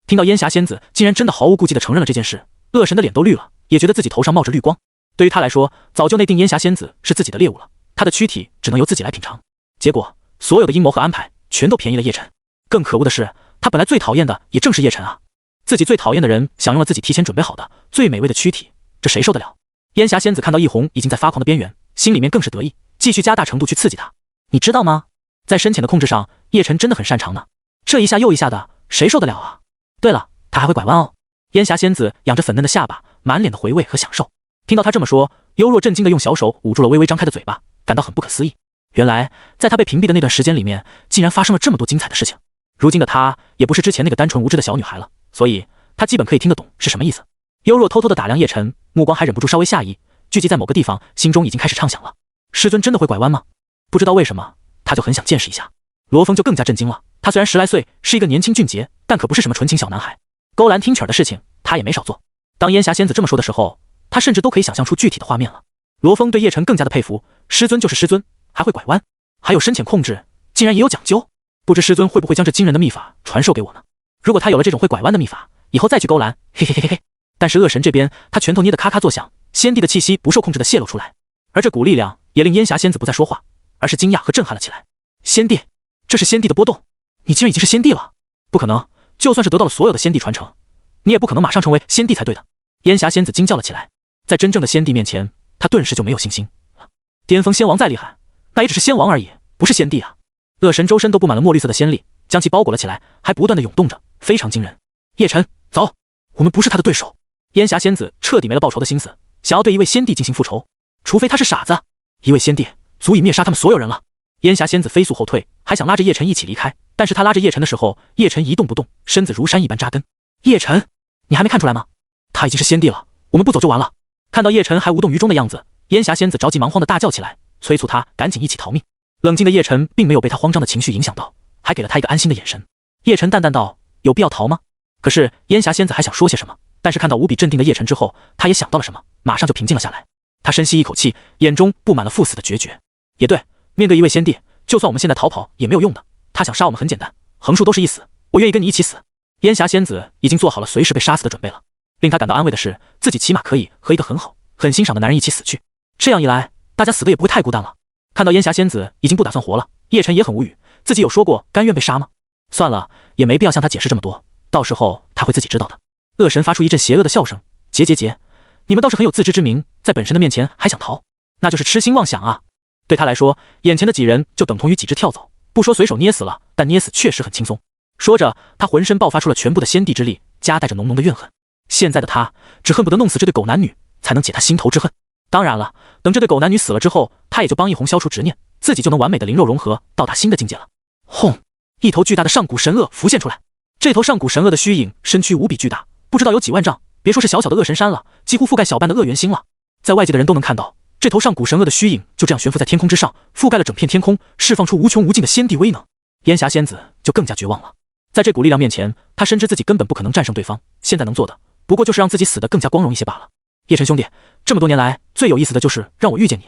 听到烟霞仙子竟然真的毫无顾忌地承认了这件事，恶神的脸都绿了，也觉得自己头上冒着绿光。对于他来说，早就内定烟霞仙子是自己的猎物了，他的躯体只能由自己来品尝。结果所有的阴谋和安排全都便宜了叶晨。更可恶的是，他本来最讨厌的也正是叶晨啊！自己最讨厌的人享用了自己提前准备好的最美味的躯体，这谁受得了？烟霞仙子看到易红已经在发狂的边缘，心里面更是得意，继续加大程度去刺激他。你知道吗？在深浅的控制上，叶晨真的很擅长呢。这一下又一下的，谁受得了啊？对了，他还会拐弯哦。烟霞仙子仰着粉嫩的下巴，满脸的回味和享受。听到他这么说，幽若震惊的用小手捂住了微微张开的嘴巴，感到很不可思议。原来，在他被屏蔽的那段时间里面，竟然发生了这么多精彩的事情。如今的他也不是之前那个单纯无知的小女孩了，所以他基本可以听得懂是什么意思。幽若偷偷地打量叶晨，目光还忍不住稍微下移，聚集在某个地方，心中已经开始畅想了：师尊真的会拐弯吗？不知道为什么，他就很想见识一下。罗峰就更加震惊了，他虽然10来岁，是一个年轻俊杰，但可不是什么纯情小男孩，勾栏听曲儿的事情他也没少做。当烟霞仙子这么说的时候，他甚至都可以想象出具体的画面了。罗峰对叶晨更加的佩服，师尊就是师尊，还会拐弯，还有深浅控制，竟然也有讲究。不知师尊会不会将这惊人的秘法传授给我呢？如果他有了这种会拐弯的秘法，以后再去勾栏，嘿嘿嘿嘿嘿。但是恶神这边，他拳头捏得咔咔作响，仙帝的气息不受控制的泄露出来，而这股力量也令烟霞仙子不再说话，而是惊讶和震撼了起来。仙帝，这是仙帝的波动，你竟然已经是仙帝了？不可能，就算是得到了所有的仙帝传承，你也不可能马上成为仙帝才对的。烟霞仙子惊叫了起来，在真正的仙帝面前，他顿时就没有信心了。巅峰仙王再厉害，那也只是仙王而已，不是仙帝啊！恶神周身都布满了墨绿色的仙力，将其包裹了起来，还不断的涌动着，非常惊人。叶晨，走，我们不是他的对手。烟霞仙子彻底没了报仇的心思，想要对一位仙帝进行复仇，除非他是傻子，一位仙帝足以灭杀他们所有人了。烟霞仙子飞速后退，还想拉着叶晨一起离开，但是他拉着叶晨的时候，叶晨一动不动，身子如山一般扎根。叶晨，你还没看出来吗？他已经是仙帝了，我们不走就完了。看到叶晨还无动于衷的样子，烟霞仙子着急忙慌的大叫起来，催促他赶紧一起逃命。冷静的叶晨并没有被他慌张的情绪影响到，还给了他一个安心的眼神。叶晨淡淡道：有必要逃吗？可是烟霞仙子还想说些什么，但是看到无比镇定的叶晨之后，他也想到了什么，马上就平静了下来。他深吸一口气，眼中布满了赴死的决绝。也对，面对一位仙帝，就算我们现在逃跑也没有用的，他想杀我们很简单，横竖都是一死，我愿意跟你一起死。烟霞仙子已经做好了随时被杀死的准备了。令他感到安慰的是，自己起码可以和一个很好很欣赏的男人一起死去，这样一来大家死的也不会太孤单了。看到烟霞仙子已经不打算活了，叶晨也很无语，自己有说过甘愿被杀吗？算了，也没必要向他解释这么多，到时候他会自己知道的。恶神发出一阵邪恶的笑声，结，你们倒是很有自知之明，在本神的面前还想逃，那就是痴心妄想啊！对他来说，眼前的几人就等同于几只跳蚤，不说随手捏死了，但捏死确实很轻松。说着，他浑身爆发出了全部的仙帝之力，夹带着浓浓的怨恨。现在的他只恨不得弄死这对狗男女，才能解他心头之恨。当然了，等这对狗男女死了之后，他也就帮一红消除执念，自己就能完美的灵肉融合，到达新的境界了。轰！一头巨大的上古神鳄浮现出来，这头上古神鳄的虚影身躯无比巨大，不知道有几万丈，别说是小小的恶神山了，几乎覆盖小半的恶元星了。在外界的人都能看到，这头上古神鳄的虚影就这样悬浮在天空之上，覆盖了整片天空，释放出无穷无尽的仙帝威能。烟霞仙子就更加绝望了，在这股力量面前，他深知自己根本不可能战胜对方，现在能做的不过就是让自己死得更加光荣一些罢了。叶晨兄弟，这么多年来最有意思的就是让我遇见你，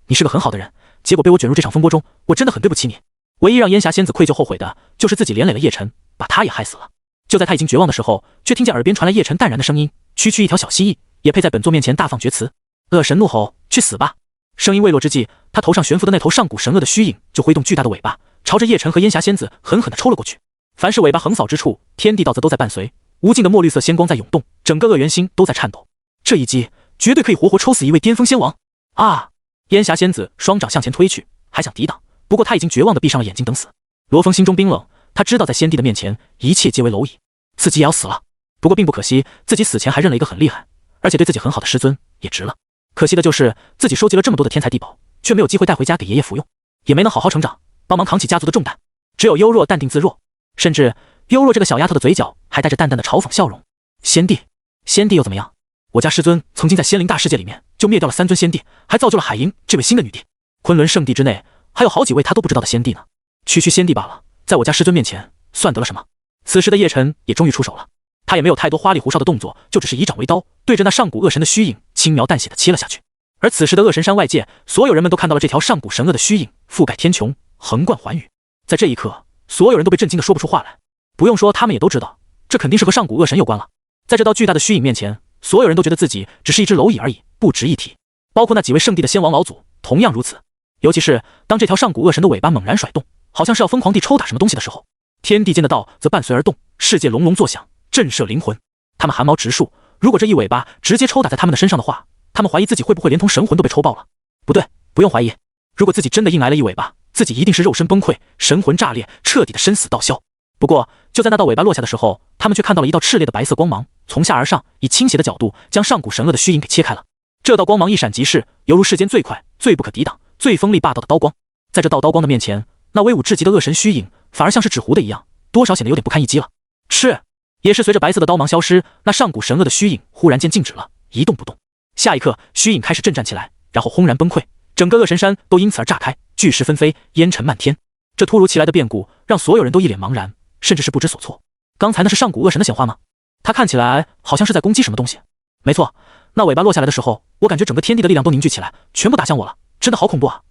你是个很好的人，结果被我卷入这场风波中，我真的很对不起你。唯一让烟霞仙子愧疚后悔的就是自己连累了叶晨，把他也害死了。就在他已经绝望的时候，却听见耳边传来叶晨淡然的声音：区区一条小蜥蜴也配在本座面前大放厥词？恶神怒吼：去死吧！声音未落之际，他头上悬浮的那头上古神鳄的虚影就挥动巨大的尾巴，朝着叶晨和烟霞仙子狠狠地抽了过去。凡是尾巴横扫之处，天地道则都在伴随，无尽的墨绿色仙光在涌动，整个恶元星都在颤抖。这一击绝对可以活活抽死一位巅峰仙王啊！烟霞仙子双掌向前推去，还想抵挡，不过他已经绝望地闭上了眼睛等死。罗峰心中冰冷，他知道在仙帝的面前，一切皆为蝼蚁，自己也要死了。不过并不可惜，自己死前还认了一个很厉害，而且对自己很好的师尊，也值了。可惜的就是自己收集了这么多的天才地宝，却没有机会带回家给爷爷服用，也没能好好成长，帮忙扛起家族的重担。只有幽若淡定自若，甚至幽若这个小丫头的嘴角还带着淡淡的嘲讽笑容。先帝，先帝又怎么样？我家师尊曾经在仙灵大世界里面就灭掉了3尊仙帝，还造就了海莹这位新的女帝。昆仑圣地之内还有好几位他都不知道的仙帝呢，区区仙帝罢了，在我家师尊面前算得了什么？此时的叶晨也终于出手了，他也没有太多花里胡哨的动作，就只是以掌为刀，对着那上古恶神的虚影轻描淡写的切了下去。而此时的恶神山外界，所有人们都看到了这条上古神恶的虚影覆盖天穹，横贯寰宇。在这一刻，所有人都被震惊的说不出话来。不用说，他们也都知道，这肯定是和上古恶神有关了。在这道巨大的虚影面前，所有人都觉得自己只是一只蝼蚁而已，不值一提。包括那几位圣地的先王老祖同样如此。尤其是当这条上古恶神的尾巴猛然甩动，好像是要疯狂地抽打什么东西的时候，天地间的道则伴随而动，世界隆隆作响，震慑灵魂。他们汗毛直竖，如果这一尾巴直接抽打在他们的身上的话，他们怀疑自己会不会连同神魂都被抽爆了。不对，不用怀疑，如果自己真的硬挨了一尾巴，自己一定是肉身崩溃，神魂炸裂，彻底的身死道消。不过就在那道尾巴落下的时候，他们却看到了一道炽烈的白色光芒从下而上，以倾斜的角度将上古神恶的虚影给切开了。这道光芒一闪即逝，犹如世间最快、最不可抵挡、最锋利霸道的刀光。在这道刀光的面前，那威武至极的恶神虚影反而像是纸糊的一样，多少显得有点不堪一击了。是，也是随着白色的刀芒消失，那上古神恶的虚影忽然间静止了，一动不动。下一刻，虚影开始震颤起来，然后轰然崩溃，整个恶神山都因此而炸开，巨石纷飞，烟尘漫天。这突如其来的变故让所有人都一脸茫然，甚至是不知所措。刚才那是上古恶神的显化吗？他看起来好像是在攻击什么东西。没错，那尾巴落下来的时候，我感觉整个天地的力量都凝聚起来，全部打向我了，真的好恐怖啊！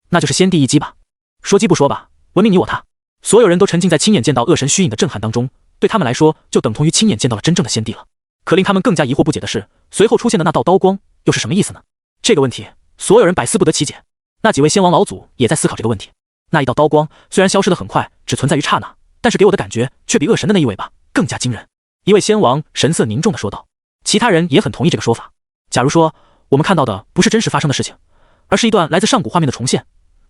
那就是先帝一击吧？说击不说吧，闻名你我他，所有人都沉浸在亲眼见到恶神虚影的震撼当中，对他们来说就等同于亲眼见到了真正的先帝了。可令他们更加疑惑不解的是，随后出现的那道刀光又是什么意思呢？这个问题，所有人百思不得其解。那几位先王老祖也在思考这个问题。那一道刀光虽然消失得很快，只存在于刹那，但是给我的感觉却比恶神的那一尾巴更加惊人。一位先王神色凝重地说道，其他人也很同意这个说法。假如说我们看到的不是真实发生的事情，而是一段来自上古画面的重现，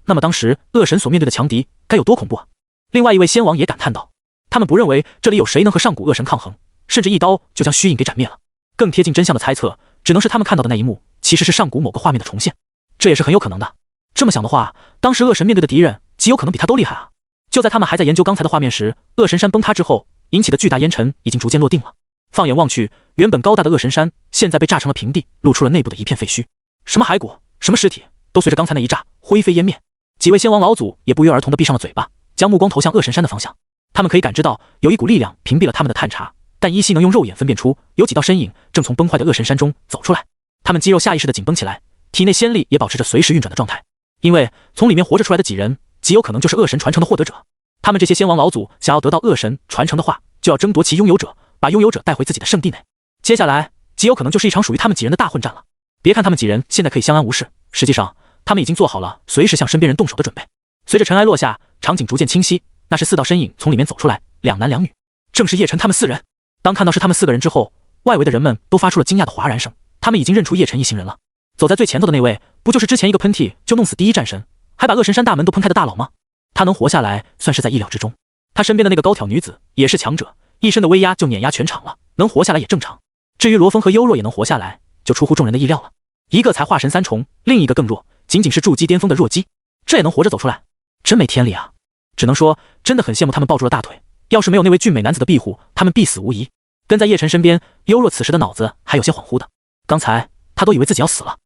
那么当时恶神所面对的强敌该有多恐怖啊！另外一位先王也感叹道，他们不认为这里有谁能和上古恶神抗衡，甚至一刀就将虚影给斩灭了。更贴近真相的猜测，只能是他们看到的那一幕其实是上古某个画面的重现，这也是很有可能的。这么想的话，当时恶神面对的敌人极有可能比他都厉害啊！就在他们还在研究刚才的画面时，恶神山崩塌之后引起的巨大烟尘已经逐渐落定了。放眼望去，原本高大的恶神山现在被炸成了平地，露出了内部的一片废墟，什么骸骨，什么尸体，都随着刚才那一炸灰飞烟灭。几位先王老祖也不约而同地闭上了嘴巴，将目光投向恶神山的方向。他们可以感知到有一股力量屏蔽了他们的探查，但依稀能用肉眼分辨出有几道身影正从崩坏的恶神山中走出来。他们肌肉下意识地紧绷起来，体内仙力也保持着随时运转的状态，因为从里面活着出来的几人极有可能就是恶神传承的获得者。他们这些先王老祖想要得到恶神传承的话，就要争夺其拥有者，把拥有者带回自己的圣地内。接下来极有可能就是一场属于他们几人的大混战了。别看他们几人现在可以相安无事，实际上他们已经做好了随时向身边人动手的准备。随着尘埃落下，场景逐渐清晰，那是4道身影从里面走出来，2男2女，正是叶晨他们4人。当看到是他们4个人之后，外围的人们都发出了惊讶的哗然声，他们已经认出叶晨一行人了。走在最前头的那位，不就是之前一个喷嚏就弄死第一战神，还把恶神山大门都喷开的大佬吗？他能活下来算是在意料之中。他身边的那个高挑女子也是强者，一身的威压就碾压全场了，能活下来也正常。至于罗峰和幽若也能活下来，就出乎众人的意料了。一个才化神3重，另一个更弱，仅仅是筑基巅峰的弱鸡，这也能活着走出来，真没天理啊！只能说真的很羡慕他们抱住了大腿，要是没有那位俊美男子的庇护，他们必死无疑。跟在叶晨身边，幽若此时的脑子还有些恍惚的，刚才他都以为自己要死了。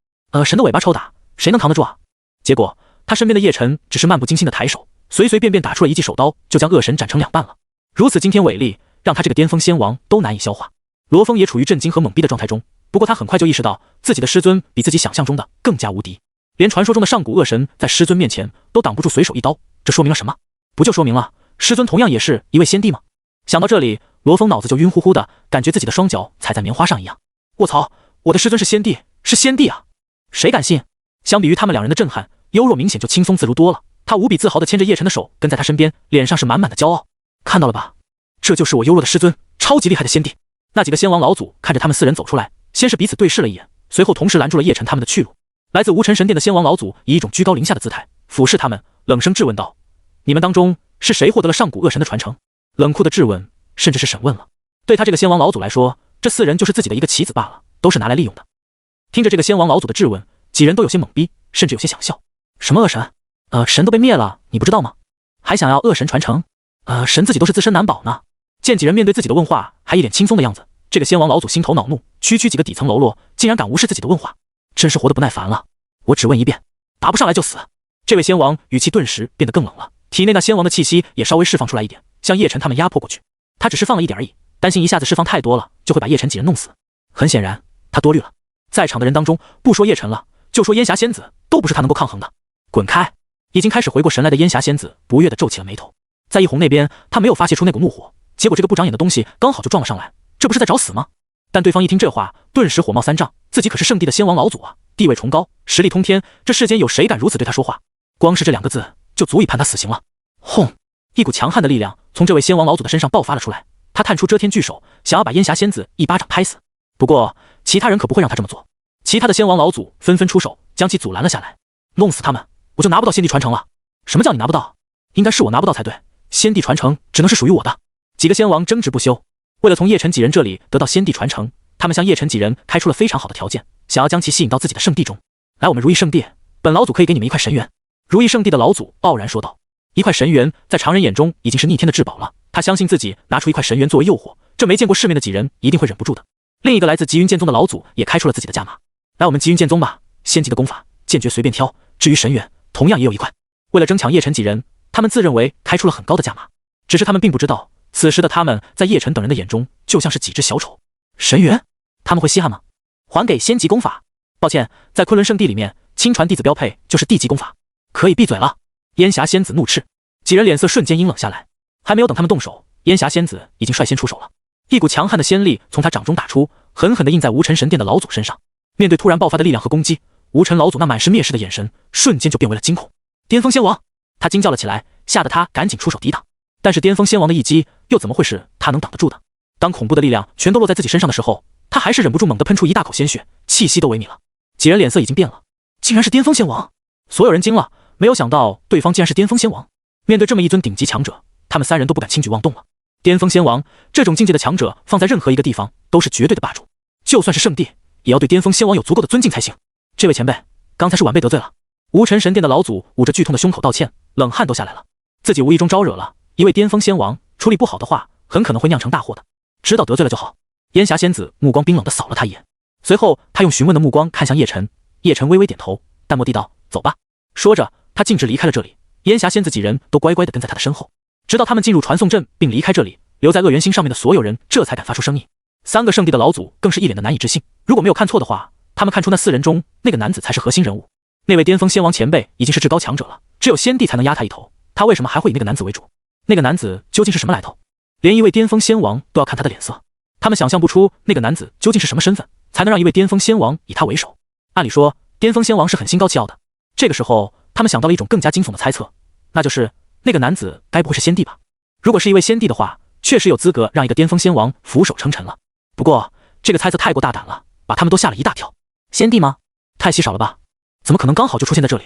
神的尾巴抽打，谁能扛得住啊？结果他身边的叶晨只是漫不经心的抬手，随随便便打出了一记手刀，就将恶神斩成2半了。如此惊天伟力，让他这个巅峰仙王都难以消化。罗峰也处于震惊和懵逼的状态中，不过他很快就意识到自己的师尊比自己想象中的更加无敌，连传说中的上古恶神在师尊面前都挡不住随手一刀，这说明了什么？不就说明了师尊同样也是一位先帝吗？想到这里，罗峰脑子就晕乎乎的，感觉自己的双脚踩在棉花上一样。卧槽，我的师尊是先帝，是先帝啊！谁敢信？相比于他们2人的震撼，幽若明显就轻松自如多了。他无比自豪地牵着叶晨的手，跟在他身边，脸上是满满的骄傲。看到了吧，这就是我幽若的师尊，超级厉害的先帝。那几个仙王老祖看着他们4人走出来，先是彼此对视了一眼，随后同时拦住了叶晨他们的去路。来自无尘神殿的仙王老祖以一种居高临下的姿态俯视他们，冷声质问道：你们当中是谁获得了上古恶神的传承？冷酷的质问，甚至是审问了。对他这个仙王老祖来说，这4人就是自己的一个棋子罢了，都是拿来利用的。听着这个仙王老祖的质问，几人都有些懵逼，甚至有些想笑。什么恶神？神都被灭了，你不知道吗？还想要恶神传承？神自己都是自身难保呢。见几人面对自己的问话还一脸轻松的样子，这个仙王老祖心头恼怒，区区几个底层喽啰竟然敢无视自己的问话，真是活得不耐烦了。我只问一遍，答不上来就死。这位仙王语气顿时变得更冷了，体内那仙王的气息也稍微释放出来一点，向叶晨他们压迫过去。他只是放了一点而已，担心一下子释放太多了就会把叶晨几人弄死。很显然他多虑了，在场的人当中不说叶晨了，就说烟霞仙子都不是他能够抗衡的。滚开！已经开始回过神来的烟霞仙子不悦地皱起了眉头。在一红那边他没有发泄出那股怒火，结果这个不长眼的东西刚好就撞了上来，这不是在找死吗？但对方一听这话，顿时火冒三丈，自己可是圣地的仙王老祖啊，地位崇高，实力通天，这世间有谁敢如此对他说话？光是这2个字就足以判他死刑了。轰！一股强悍的力量从这位仙王老祖的身上爆发了出来，他探出遮天巨手，想要把烟霞仙子一巴掌拍死。不过其他人可不会让他这么做，其他的仙王老祖纷纷出手将其阻拦了下来。弄死他们，我就拿不到仙帝传承了。什么叫你拿不到？应该是我拿不到才对，仙帝传承只能是属于我的。几个仙王争执不休，为了从叶晨几人这里得到仙帝传承，他们向叶晨几人开出了非常好的条件，想要将其吸引到自己的圣地中来。我们如意圣地，本老祖可以给你们一块神元。如意圣地的老祖傲然说道。一块神元在常人眼中已经是逆天的至宝了，他相信自己拿出一块神元作为诱惑，这没见过世面的几人一定会忍不住的。另一个来自极云剑宗的老祖也开出了自己的价码，来我们极云剑宗吧，仙级的功法剑诀随便挑，至于神元同样也有一块。为了争抢叶晨几人，他们自认为开出了很高的价码，只是他们并不知道，此时的他们在叶晨等人的眼中就像是几只小丑。神元他们会稀罕吗？还给仙级功法？抱歉，在昆仑圣地里面，亲传弟子标配就是地级功法。可以闭嘴了！烟霞仙子怒斥。几人脸色瞬间阴冷下来，还没有等他们动手，烟霞仙子已经率先出手了。一股强悍的仙力从他掌中打出，狠狠地印在无尘神殿的老祖身上。面对突然爆发的力量和攻击，无尘老祖那满是蔑视的眼神瞬间就变为了惊恐。巅峰仙王！他惊叫了起来，吓得他赶紧出手抵挡。但是巅峰仙王的一击又怎么会是他能挡得住的？当恐怖的力量全都落在自己身上的时候，他还是忍不住猛地喷出一大口鲜血，气息都萎靡了。几人脸色已经变了，竟然是巅峰仙王！所有人惊了，没有想到对方竟然是巅峰仙王。面对这么一尊顶级强者，他们3人都不敢轻举妄动了。巅峰仙王这种境界的强者放在任何一个地方都是绝对的霸主，就算是圣地也要对巅峰仙王有足够的尊敬才行。这位前辈，刚才是晚辈得罪了。无尘神殿的老祖捂着剧痛的胸口道歉，冷汗都下来了。自己无意中招惹了一位巅峰仙王，处理不好的话很可能会酿成大祸的，知道得罪了就好。烟霞仙子目光冰冷地扫了他一眼，随后他用询问的目光看向叶晨，叶晨微微点头，淡漠地道：走吧。说着他径直离开了这里，烟霞仙子几人都乖乖地跟在他的身后，直到他们进入传送阵并离开这里，留在恶元星上面的所有人这才敢发出声音。3个圣地的老祖更是一脸的难以置信，如果没有看错的话，他们看出那4人中那个男子才是核心人物。那位巅峰仙王前辈已经是至高强者了，只有仙帝才能压他一头，他为什么还会以那个男子为主？那个男子究竟是什么来头？连一位巅峰仙王都要看他的脸色，他们想象不出那个男子究竟是什么身份，才能让一位巅峰仙王以他为首。按理说巅峰仙王是很心高气傲的，这个时候他们想到了一种更加惊悚的猜测，那就是那个男子该不会是仙帝吧？如果是一位仙帝的话，确实有资格让一个巅峰仙王俯首称臣了。不过这个猜测太过大胆了，把他们都吓了一大跳。仙帝吗？太稀少了吧？怎么可能刚好就出现在这里？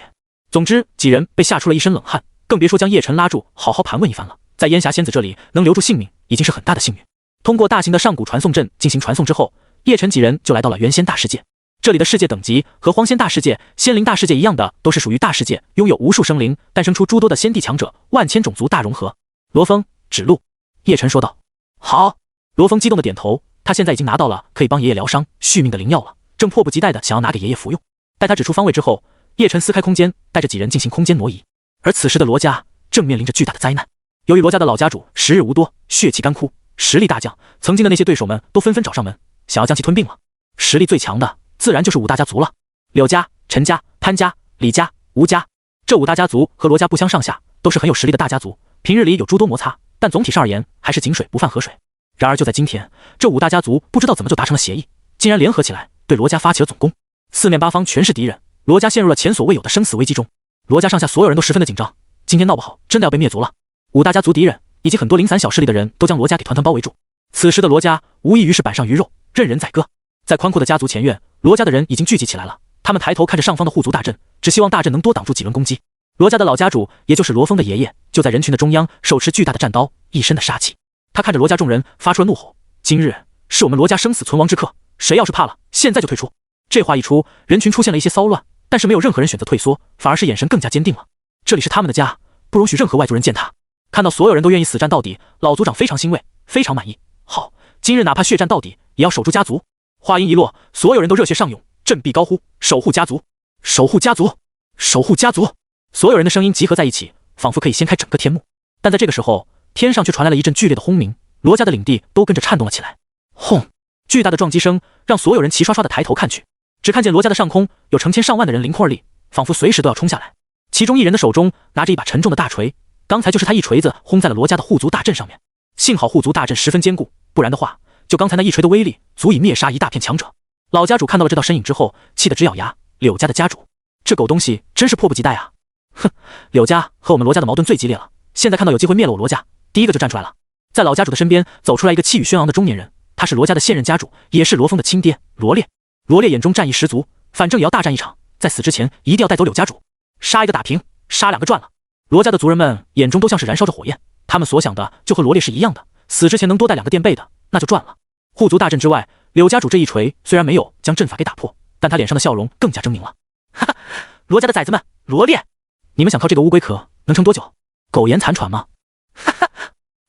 总之几人被吓出了一身冷汗，更别说将叶晨拉住好好盘问一番了。在烟霞仙子这里能留住性命已经是很大的幸运。通过大型的上古传送阵进行传送之后，叶晨几人就来到了元仙大世界。这里的世界等级和荒仙大世界、仙灵大世界一样的，都是属于大世界，拥有无数生灵，诞生出诸多的仙帝强者，万千种族大融合。罗峰，指路。叶晨说道。好。罗峰激动的点头，他现在已经拿到了可以帮爷爷疗伤续命的灵药了，正迫不及待的想要拿给爷爷服用。待他指出方位之后，叶晨撕开空间，带着几人进行空间挪移。而此时的罗家正面临着巨大的灾难，由于罗家的老家主时日无多，血气干枯，实力大降，曾经的那些对手们都纷纷找上门，想要将其吞并了。实力最强的自然就是5大家族了，柳家、陈家、潘家、李家、吴家，这5大家族和罗家不相上下，都是很有实力的大家族，平日里有诸多摩擦，但总体上而言还是井水不犯河水。然而就在今天，这5大家族不知道怎么就达成了协议，竟然联合起来对罗家发起了总攻，四面八方全是敌人，罗家陷入了前所未有的生死危机中。罗家上下所有人都十分的紧张，今天闹不好真的要被灭族了。5大家族敌人以及很多零散小势力的人都将罗家给团团包围住，此时的罗家无异于是板上鱼肉，任人宰割。在宽阔的家族前院，罗家的人已经聚集起来了，他们抬头看着上方的护族大阵，只希望大阵能多挡住几轮攻击。罗家的老家主，也就是罗峰的爷爷，就在人群的中央，手持巨大的战刀，一身的杀气。他看着罗家众人，发出了怒吼：今日是我们罗家生死存亡之刻，谁要是怕了，现在就退出。这话一出，人群出现了一些骚乱，但是没有任何人选择退缩，反而是眼神更加坚定了。这里是他们的家，不容许任何外族人践踏。看到所有人都愿意死战到底，老族长非常欣慰，非常满意。好，今日哪怕血战到底，也要守住家族。话音一落，所有人都热血上涌，振臂高呼：守护家族，守护家族，守护家族！所有人的声音集合在一起，仿佛可以掀开整个天幕。但在这个时候，天上却传来了一阵剧烈的轰鸣，罗家的领地都跟着颤动了起来。轰！巨大的撞击声让所有人齐刷刷地抬头看去，只看见罗家的上空有成千上万的人凌空而立，仿佛随时都要冲下来。其中一人的手中拿着一把沉重的大锤，刚才就是他一锤子轰在了罗家的护族大阵上面。幸好护族大阵十分坚固，不然的话，就刚才那一锤的威力，足以灭杀一大片强者。老家主看到了这道身影之后，气得直咬牙。柳家的家主，这狗东西真是迫不及待啊！哼，柳家和我们罗家的矛盾最激烈了，现在看到有机会灭了我罗家，第一个就站出来了。在老家主的身边走出来一个气宇轩昂的中年人，他是罗家的现任家主，也是罗峰的亲爹罗烈。罗烈眼中战意十足，反正也要大战一场，在死之前一定要带走柳家主，杀一个打平，杀两个赚了。罗家的族人们眼中都像是燃烧着火焰，他们所想的就和罗烈是一样的，死之前能多带两个垫背的，那就赚了。护族大阵之外，柳家主这一锤虽然没有将阵法给打破，但他脸上的笑容更加狰狞了。哈哈，罗家的崽子们，罗烈，你们想靠这个乌龟壳能撑多久？苟延残喘吗？哈哈，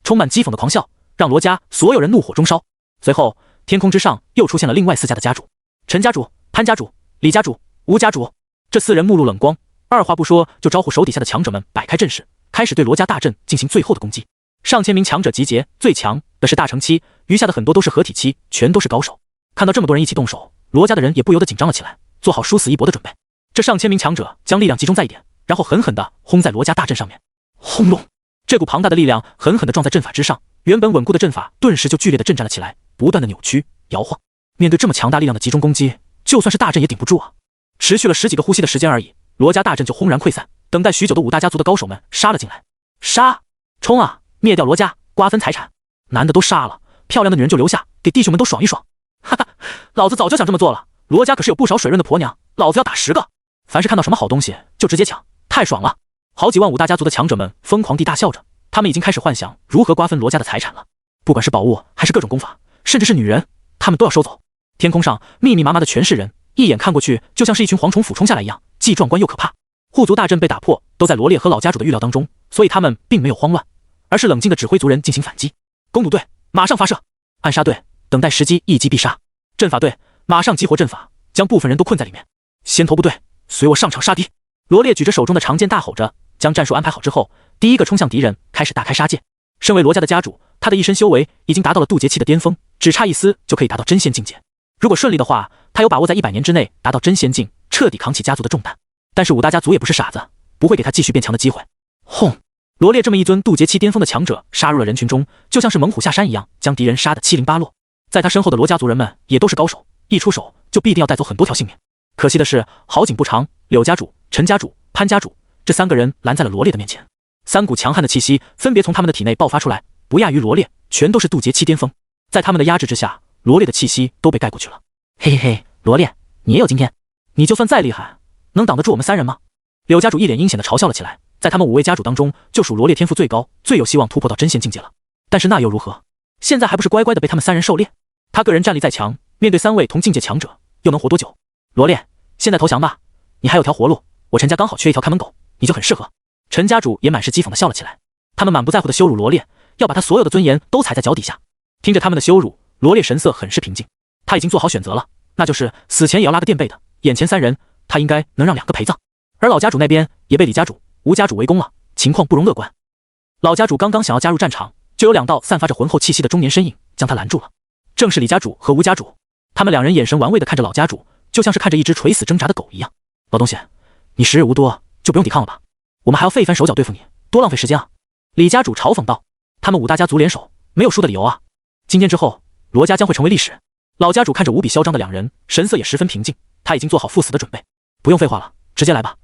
充满讥讽的狂笑让罗家所有人怒火中烧。随后，天空之上又出现了另外4家的家主：陈家主、潘家主、李家主、吴家主。这4人目露冷光，二话不说就招呼手底下的强者们摆开阵势，开始对罗家大阵进行最后的攻击。上千名强者集结，最强的是大成期，余下的很多都是合体期，全都是高手。看到这么多人一起动手，罗家的人也不由得紧张了起来，做好殊死一搏的准备。这上千名强者将力量集中在一点，然后狠狠地轰在罗家大阵上面。轰隆！这股庞大的力量狠狠地撞在阵法之上，原本稳固的阵法顿时就剧烈地震颤了起来，不断的扭曲摇晃。面对这么强大力量的集中攻击，就算是大阵也顶不住啊！持续了10几个呼吸的时间而已，罗家大阵就轰然溃散。等待许久的5大家族的高手们杀了进来，杀！冲啊！灭掉罗家，瓜分财产。男的都杀了，漂亮的女人就留下，给弟兄们都爽一爽。哈哈，老子早就想这么做了。罗家可是有不少水润的婆娘，老子要打10个。凡是看到什么好东西就直接抢，太爽了！好几万5大家族的强者们疯狂地大笑着，他们已经开始幻想如何瓜分罗家的财产了。不管是宝物还是各种功法，甚至是女人，他们都要收走。天空上密密麻麻的全是人，一眼看过去就像是一群蝗虫俯冲下来一样，既壮观又可怕。护族大阵被打破，都在罗烈和老家主的预料当中，所以他们并没有慌乱，而是冷静地指挥族人进行反击。攻弩队马上发射，暗杀队等待时机一击必杀，阵法队马上激活阵法，将部分人都困在里面。先头部队随我上场杀敌！罗烈举着手中的长剑大吼着，将战术安排好之后，第一个冲向敌人，开始大开杀戒。身为罗家的家主，他的一身修为已经达到了渡劫期的巅峰，只差一丝就可以达到真仙境界。如果顺利的话，他有把握在100年之内达到真仙境，彻底扛起家族的重担。但是5大家族也不是傻子，不会给他继续变强的机会。轰！罗烈这么一尊渡劫期巅峰的强者杀入了人群中，就像是猛虎下山一样，将敌人杀得七零八落。在他身后的罗家族人们也都是高手，一出手就必定要带走很多条性命。可惜的是，好景不长，柳家主、陈家主、潘家主这3个人拦在了罗烈的面前。3股强悍的气息分别从他们的体内爆发出来，不亚于罗烈，全都是渡劫期巅峰。在他们的压制之下，罗烈的气息都被盖过去了。嘿嘿嘿，罗烈，你也有今天？你就算再厉害，能挡得住我们3人吗？柳家主一脸阴险地嘲笑了起来。在他们5位家主当中，就属罗烈天赋最高，最有希望突破到真仙境界了。但是那又如何？现在还不是乖乖的被他们3人狩猎？他个人战力再强，面对3位同境界强者，又能活多久？罗烈，现在投降吧，你还有条活路。我陈家刚好缺一条看门狗，你就很适合。陈家主也满是讥讽地笑了起来。他们满不在乎地羞辱罗烈，要把他所有的尊严都踩在脚底下。听着他们的羞辱，罗烈神色很是平静。他已经做好选择了，那就是死前也要拉个垫背的。眼前3人，他应该能让2个陪葬。而老家主那边也被李家主、吴家主围攻了，情况不容乐观。老家主刚刚想要加入战场，就有2道散发着浑厚气息的中年身影将他拦住了。正是李家主和吴家主，他们2人眼神玩味地看着老家主，就像是看着一只垂死挣扎的狗一样。老东西，你时日无多，就不用抵抗了吧？我们还要费一番手脚对付你，多浪费时间啊！李家主嘲讽道。他们5大家族联手，没有输的理由啊！今天之后，罗家将会成为历史。老家主看着无比嚣张的2人，神色也十分平静，他已经做好赴死的准备。不用废话了，直接来吧。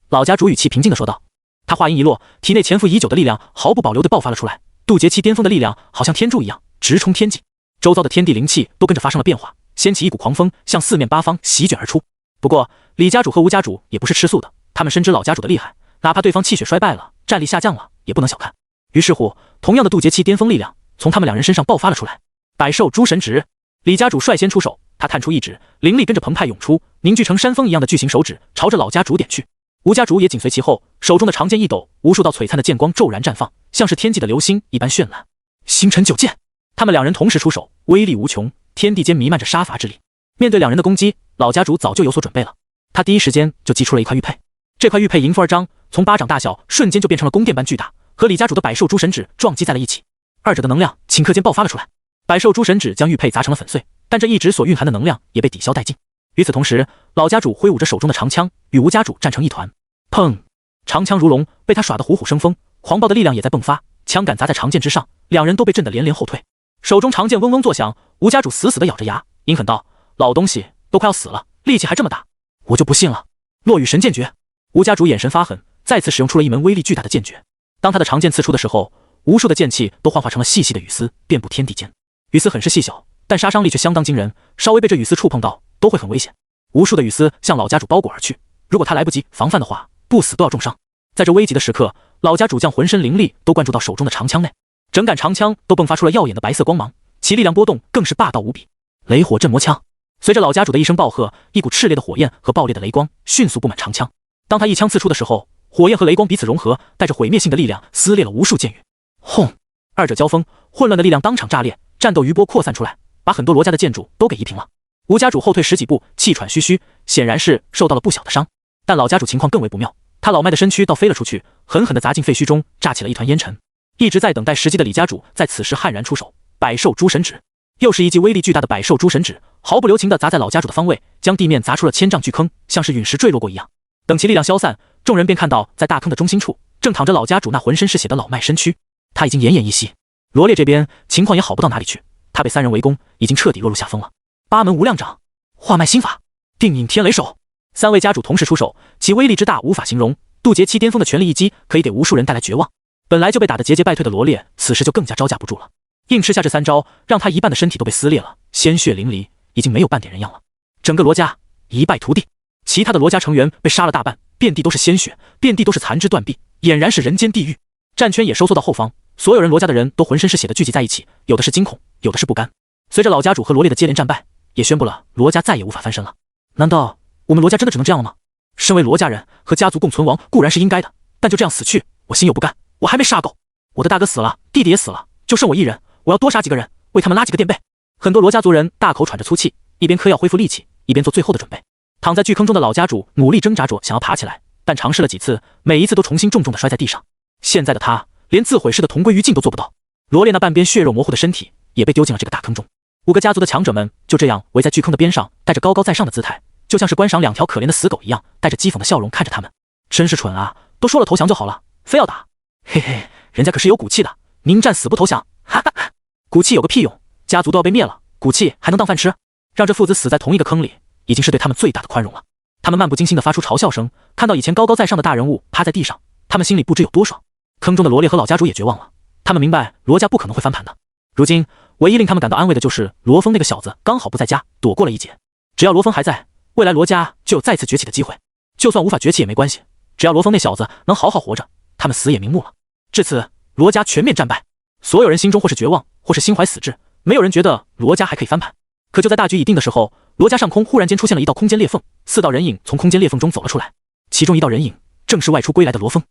老家主语气平静地说道。他话音一落，体内潜伏已久的力量毫不保留地爆发了出来，渡劫期巅峰的力量好像天柱一样直冲天际，周遭的天地灵气都跟着发生了变化，掀起一股狂风向4面8方席卷而出。不过李家主和吴家主也不是吃素的，他们深知老家主的厉害，哪怕对方气血衰败了，战力下降了，也不能小看。于是乎，同样的渡劫期巅峰力量从他们2人身上爆发了出来。百兽诸神指，李家主率先出手，他探出一指，灵力跟着澎湃涌出，凝聚成山峰一样的巨型手指朝着老家主点去。吴家主也紧随其后，手中的长剑一抖，无数道璀璨的剑光骤然绽放，像是天际的流星一般绚烂。星辰九剑，他们两人同时出手，威力无穷，天地间弥漫着杀伐之力。面对两人的攻击，老家主早就有所准备了，他第一时间就祭出了一块玉佩。这块玉佩迎风而张，从巴掌大小瞬间就变成了宫殿般巨大，和李家主的百兽诸神指撞击在了一起，二者的能量顷刻间爆发了出来。百兽诸神指将玉佩砸成了粉碎，但这一指所蕴含的能量也被抵消殆尽。与此同时，老家主挥舞着手中的长枪，与吴家主战成一团。砰！长枪如龙，被他耍得虎虎生风，狂暴的力量也在迸发，枪杆砸在长剑之上，两人都被震得连连后退。手中长剑嗡嗡作响，吴家主死死地咬着牙，阴狠道：“老东西都快要死了，力气还这么大，我就不信了！”落羽神剑诀，吴家主眼神发狠，再次使用出了一门威力巨大的剑诀。当他的长剑刺出的时候，无数的剑气都幻化成了细细的羽丝，遍布天地间。羽丝很是细小，但杀伤力却相当惊人，稍微被这羽丝触碰到，都会很危险。无数的羽丝向老家主包裹而去，如果他来不及防范的话，不死都要重伤。在这危急的时刻，老家主将浑身灵力都灌注到手中的长枪内，整杆长枪都迸发出了耀眼的白色光芒，其力量波动更是霸道无比。雷火镇魔枪，随着老家主的一声暴喝，一股炽烈的火焰和爆裂的雷光迅速布满长枪。当他一枪刺出的时候，火焰和雷光彼此融合，带着毁灭性的力量撕裂了无数剑雨。轰！二者交锋，混乱的力量当场炸裂，战斗余波扩散出来，把很多罗家的建筑都给夷平了。吴家主后退十几步，气喘吁吁，显然是受到了不小的伤。但老家主情况更为不妙，他老迈的身躯倒飞了出去，狠狠地砸进废墟中，炸起了一团烟尘。一直在等待时机的李家主在此时悍然出手，百兽诸神指，又是一记威力巨大的百兽诸神指，毫不留情地砸在老家主的方位，将地面砸出了千丈巨坑，像是陨石坠落过一样。等其力量消散，众人便看到在大坑的中心处正躺着老家主那浑身是血的老迈身躯，他已经奄奄一息。罗烈这边情况也好不到哪里去，他被三人围攻，已经彻底落入下风了。八门无量掌，化脉心法，定影天雷手，三位家主同时出手，其威力之大无法形容，渡劫期巅峰的全力一击可以给无数人带来绝望。本来就被打得节节败退的罗烈，此时就更加招架不住了，硬吃下这三招，让他一半的身体都被撕裂了，鲜血淋漓，已经没有半点人样了。整个罗家一败涂地，其他的罗家成员被杀了大半，遍地都是鲜血，遍地都是残肢断臂，俨然是人间地狱。战圈也收缩到后方，所有人罗家的人都浑身是血的聚集在一起，有的是惊恐，有的是不甘。随着老家主和罗烈的接连战败，也宣布了罗家再也无法翻身了。难道我们罗家真的只能这样了吗？身为罗家人，和家族共存亡固然是应该的，但就这样死去，我心有不甘。我还没杀够，我的大哥死了，弟弟也死了，就剩我一人，我要多杀几个人，为他们拉几个垫背。很多罗家族人大口喘着粗气，一边嗑药恢复力气，一边做最后的准备。躺在巨坑中的老家主努力挣扎着想要爬起来，但尝试了几次，每一次都重新重重地摔在地上。现在的他连自毁式的同归于尽都做不到。罗烈那半边血肉模糊的身体也被丢进了这个大坑中。五个家族的强者们就这样围在巨坑的边上，带着高高在上的姿态，就像是观赏两条可怜的死狗一样，带着讥讽的笑容看着他们。真是蠢啊，都说了投降就好了，非要打。嘿嘿，人家可是有骨气的，宁战死不投降。哈哈哈，骨气有个屁用，家族都要被灭了，骨气还能当饭吃？让这父子死在同一个坑里，已经是对他们最大的宽容了。他们漫不经心地发出嘲笑声，看到以前高高在上的大人物趴在地上，他们心里不知有多爽。坑中的罗烈和老家主也绝望了，他们明白罗家不可能会翻盘的。如今唯一令他们感到安慰的就是罗峰那个小子刚好不在家，躲过了一劫。只要罗峰还在，未来罗家就有再次崛起的机会。就算无法崛起也没关系，只要罗峰那小子能好好活着，他们死也瞑目了。至此，罗家全面战败，所有人心中或是绝望，或是心怀死志，没有人觉得罗家还可以翻盘。可就在大局已定的时候，罗家上空忽然间出现了一道空间裂缝，4道人影从空间裂缝中走了出来，其中一道人影正是外出归来的罗峰。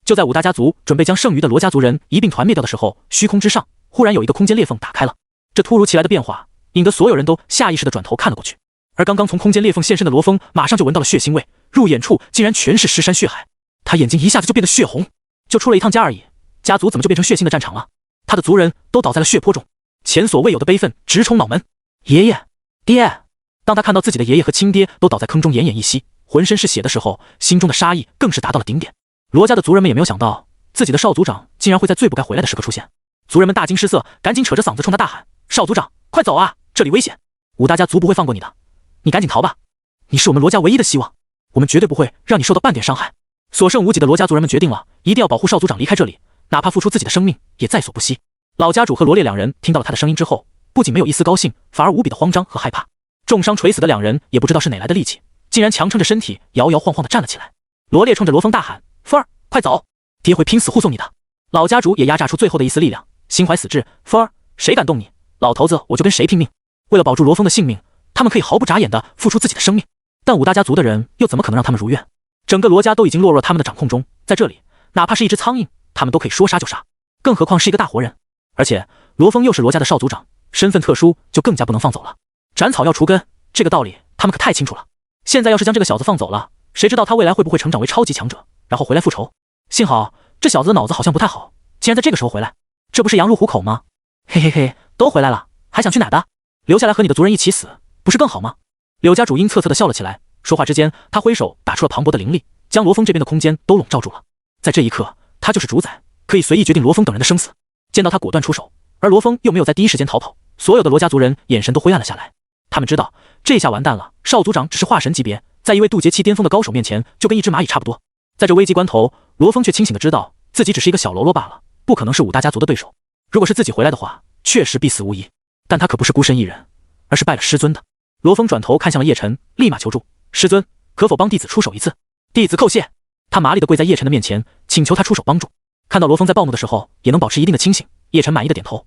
就在五大家族准备将剩余的罗家族人一并团灭掉的时候，虚空之上忽然有一个空间裂缝打开了。这突如其来的变化引得所有人都下意识地转头看了过去，而刚刚从空间裂缝现身的罗峰马上就闻到了血腥味，入眼处竟然全是尸山血海，他眼睛一下子就变得血红。就出了一趟家而已，家族怎么就变成血腥的战场了？他的族人都倒在了血泊中，前所未有的悲愤直冲脑门。爷爷，爹！当他看到自己的爷爷和亲爹都倒在坑中奄奄一息，浑身是血的时候，心中的杀意更是达到了顶点。罗家的族人们也没有想到，自己的少族长竟然会在最不该回来的时刻出现。族人们大惊失色，赶紧扯着嗓子冲他大喊：少族长，快走啊，这里危险！五大家族不会放过你的，你赶紧逃吧，你是我们罗家唯一的希望，我们绝对不会让你受到半点伤害。所剩无几的罗家族人们决定了，一定要保护少族长离开这里，哪怕付出自己的生命也在所不惜。老家主和罗烈两人听到了他的声音之后，不仅没有一丝高兴，反而无比的慌张和害怕。重伤垂死的两人也不知道是哪来的力气，竟然强撑着身体摇摇晃晃地站了起来。罗烈冲着罗峰大喊：风儿，快走，爹会拼死护送你的。老家主也压榨出最后的一丝力量，心怀死志：风儿，谁敢动你，老头子我就跟谁拼命。为了保住罗峰的性命，他们可以毫不眨眼地付出自己的生命，但五大家族的人又怎么可能让他们如愿？整个罗家都已经落入他们的掌控中，在这里，哪怕是一只苍蝇，他们都可以说杀就杀，更何况是一个大活人。而且罗峰又是罗家的少族长，身份特殊，就更加不能放走了。斩草要除根，这个道理他们可太清楚了。现在要是将这个小子放走了，谁知道他未来会不会成长为超级强者，然后回来复仇？幸好这小子的脑子好像不太好，竟然在这个时候回来，这不是羊入虎口吗？嘿嘿嘿，都回来了，还想去哪的？留下来和你的族人一起死，不是更好吗？柳家主阴恻恻地笑了起来，说话之间，他挥手打出了磅礴的灵力，将罗峰这边的空间都笼罩住了。在这一刻，他就是主宰，可以随意决定罗峰等人的生死。见到他果断出手，而罗峰又没有在第一时间逃跑，所有的罗家族人眼神都灰暗了下来。他们知道这下完蛋了，少族长只是化神级别，在一位渡劫期巅峰的高手面前，就跟一只蚂蚁差不多。在这危机关头，罗峰却清醒地知道自己只是一个小喽啰罢了，不可能是五大家族的对手。如果是自己回来的话，确实必死无疑。但他可不是孤身一人，而是拜了师尊的。罗峰转头看向了叶晨，立马求助：“师尊，可否帮弟子出手一次？”弟子叩谢。他麻利地跪在叶晨的面前，请求他出手帮助。看到罗峰在暴怒的时候也能保持一定的清醒，叶晨满意的点头：“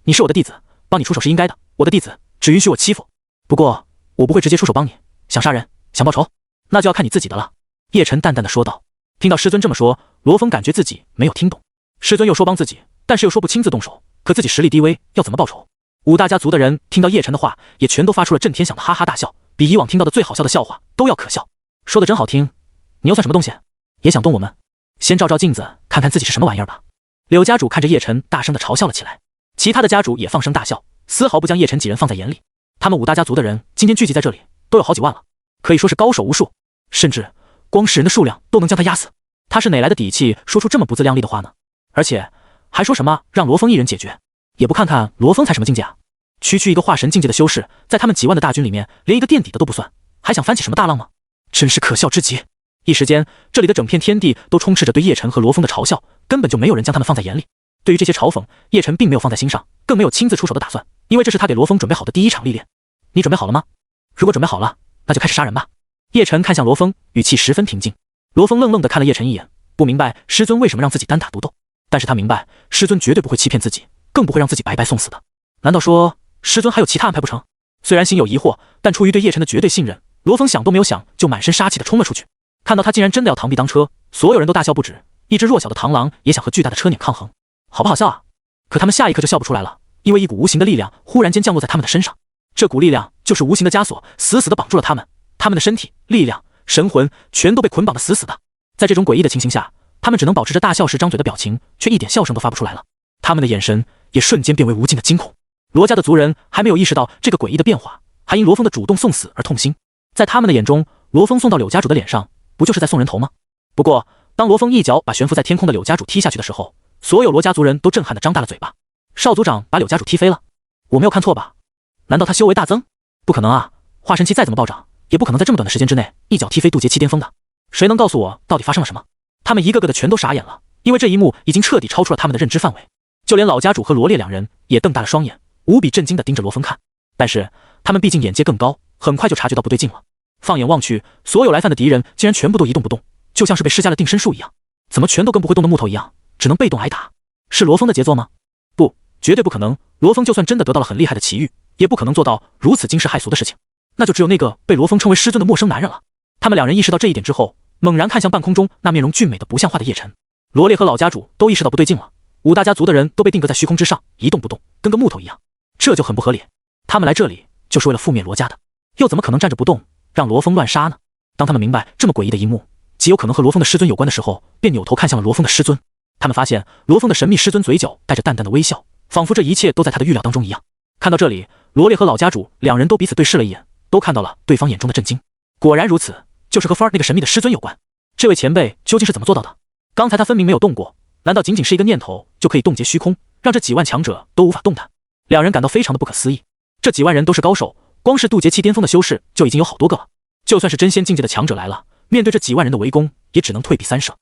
你是我的弟子，帮你出手是应该的。我的弟子只允许我欺负，不过我不会直接出手帮你。想杀人，想报仇，那就要看你自己的了。”叶晨淡淡的说道。听到师尊这么说，罗峰感觉自己没有听懂。师尊又说帮自己，但是又说不亲自动手，可自己实力低微，要怎么报仇？五大家族的人听到叶晨的话，也全都发出了震天响的哈哈大笑，比以往听到的最好笑的笑话都要可笑。说的真好听，你又算什么东西？也想动我们？先照照镜子，看看自己是什么玩意儿吧。柳家主看着叶晨，大声的嘲笑了起来。其他的家主也放声大笑，丝毫不将叶晨几人放在眼里。他们五大家族的人今天聚集在这里，都有好几万了，可以说是高手无数，甚至光是人的数量都能将他压死。他是哪来的底气说出这么不自量力的话呢？而且还说什么让罗峰一人解决，也不看看罗峰才什么境界啊！区一个化神境界的修士，在他们几万的大军里面，连一个垫底的都不算，还想翻起什么大浪吗？真是可笑之极！一时间，这里的整片天地都充斥着对叶晨和罗峰的嘲笑，根本就没有人将他们放在眼里。对于这些嘲讽，叶晨并没有放在心上，更没有亲自出手的打算，因为这是他给罗峰准备好的第一场历练。你准备好了吗？如果准备好了，那就开始杀人吧。叶晨看向罗峰，语气十分平静。罗峰愣愣地看了叶晨一眼，不明白师尊为什么让自己单打独斗，但是他明白师尊绝对不会欺骗自己，更不会让自己白白送死的。难道说师尊还有其他安排不成？虽然心有疑惑，但出于对叶晨的绝对信任，罗峰想都没有想，就满身杀气地冲了出去。看到他竟然真的要螳臂当车，所有人都大笑不止。一只弱小的螳螂也想和巨大的车碾抗衡，好不好笑啊？可他们下一刻就笑不出来了，因为一股无形的力量忽然间降落在他们的身上。这股力量就是无形的枷锁，死死地绑住了他们，他们的身体、力量、神魂全都被捆绑得死死的。在这种诡异的情形下，他们只能保持着大笑时张嘴的表情，却一点笑声都发不出来了。他们的眼神也瞬间变为无尽的惊恐。罗家的族人还没有意识到这个诡异的变化，还因罗峰的主动送死而痛心。在他们的眼中，罗峰送到柳家主的脸上，不就是在送人头吗？不过，当罗峰一脚把悬浮在天空的柳家主踢下去的时候，所有罗家族人都震撼地张大了嘴巴。少族长把柳家主踢飞了，我没有看错吧？难道他修为大增？不可能啊！化神期再怎么暴涨，也不可能在这么短的时间之内一脚踢飞渡劫期巅峰的。谁能告诉我到底发生了什么？他们一个个的全都傻眼了，因为这一幕已经彻底超出了他们的认知范围。就连老家主和罗烈两人也瞪大了双眼，无比震惊地盯着罗峰看。但是他们毕竟眼界更高，很快就察觉到不对劲了。放眼望去，所有来犯的敌人竟然全部都一动不动，就像是被施加了定身术一样，怎么全都跟不会动的木头一样，只能被动挨打？是罗峰的杰作吗？不，绝对不可能。罗峰就算真的得到了很厉害的奇遇，也不可能做到如此惊世骇俗的事情。那就只有那个被罗峰称为师尊的陌生男人了。他们两人意识到这一点之后，猛然看向半空中那面容俊美的不像话的叶晨。罗烈和老家主都意识到不对劲了，五大家族的人都被定格在虚空之上，一动不动，跟个木头一样，这就很不合理。他们来这里就是为了覆灭罗家的，又怎么可能站着不动，让罗峰乱杀呢？当他们明白这么诡异的一幕极有可能和罗峰的师尊有关的时候，便扭头看向了罗峰的师尊。他们发现罗峰的神秘师尊嘴角带着淡淡的微笑，仿佛这一切都在他的预料当中一样。看到这里，罗烈和老家主两人都彼此对视了一眼，都看到了对方眼中的震惊。果然如此，就是和那个神秘的师尊有关。这位前辈究竟是怎么做到的？刚才他分明没有动过，难道仅仅是一个念头就可以冻结虚空，让这几万强者都无法动弹？两人感到非常的不可思议。这几万人都是高手，光是渡劫期巅峰的修士就已经有好多个了，就算是真仙境界的强者来了，面对这几万人的围攻，也只能退避三舍。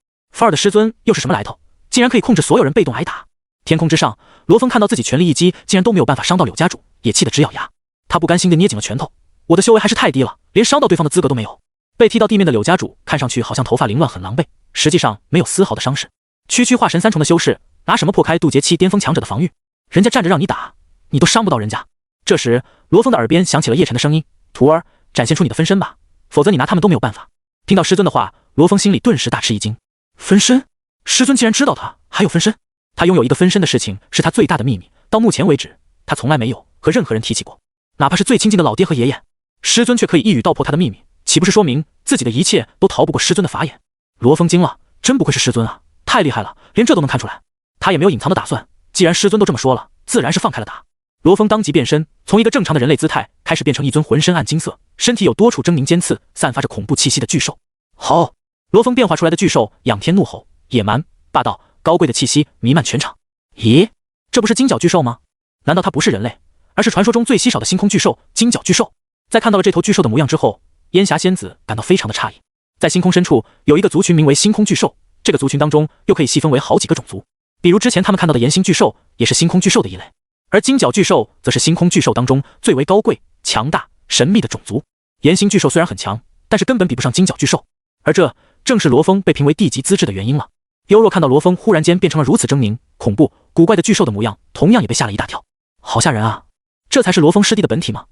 的师尊又是什么来头？竟然可以控制所有人被动挨打？天空之上，罗峰看到自己全力一击，竟然都没有办法伤到柳家主，也气得直咬牙。他不甘心地捏紧了拳头，我的修为还是太低了，连伤到对方的资格都没有。被踢到地面的柳家主看上去好像头发凌乱很狼狈，实际上没有丝毫的伤势。区化神三重的修士拿什么破开渡劫期巅峰强者的防御？人家站着让你打，你都伤不到人家。这时罗峰的耳边响起了叶晨的声音，徒儿，展现出你的分身吧，否则你拿他们都没有办法。听到师尊的话，罗峰心里顿时大吃一惊，分身？师尊竟然知道他还有分身？他拥有一个分身的事情是他最大的秘密，到目前为止，他从来没有和任何人提起过，哪怕是最亲近的老爹和爷爷。师尊却可以一语道破他的秘密，岂不是说明自己的一切都逃不过师尊的法眼？罗峰惊了，真不愧是师尊啊，太厉害了，连这都能看出来。他也没有隐藏的打算，既然师尊都这么说了，自然是放开了打。罗峰当即变身，从一个正常的人类姿态开始变成一尊浑身暗金色，身体有多处狰狞尖刺，散发着恐怖气息的巨兽。好！罗峰变化出来的巨兽仰天怒吼，野蛮、霸道、高贵的气息弥漫全场。咦，这不是金角巨兽吗？难道它不是人类，而是传说中最稀少的星空巨兽金角巨兽？在看到了这头巨兽的模样之后，烟霞仙子感到非常的诧异。在星空深处有一个族群名为星空巨兽，这个族群当中又可以细分为好几个种族，比如之前他们看到的炎星巨兽也是星空巨兽的一类，而金角巨兽则是星空巨兽当中最为高贵、强大、神秘的种族。炎星巨兽虽然很强，但是根本比不上金角巨兽，而这正是罗峰被评为地级资质的原因了。幽若看到罗峰忽然间变成了如此狰狞、恐怖、古怪的巨兽的模样，同样也被吓了一大跳。好吓人啊！这才是罗峰师弟的本体吗？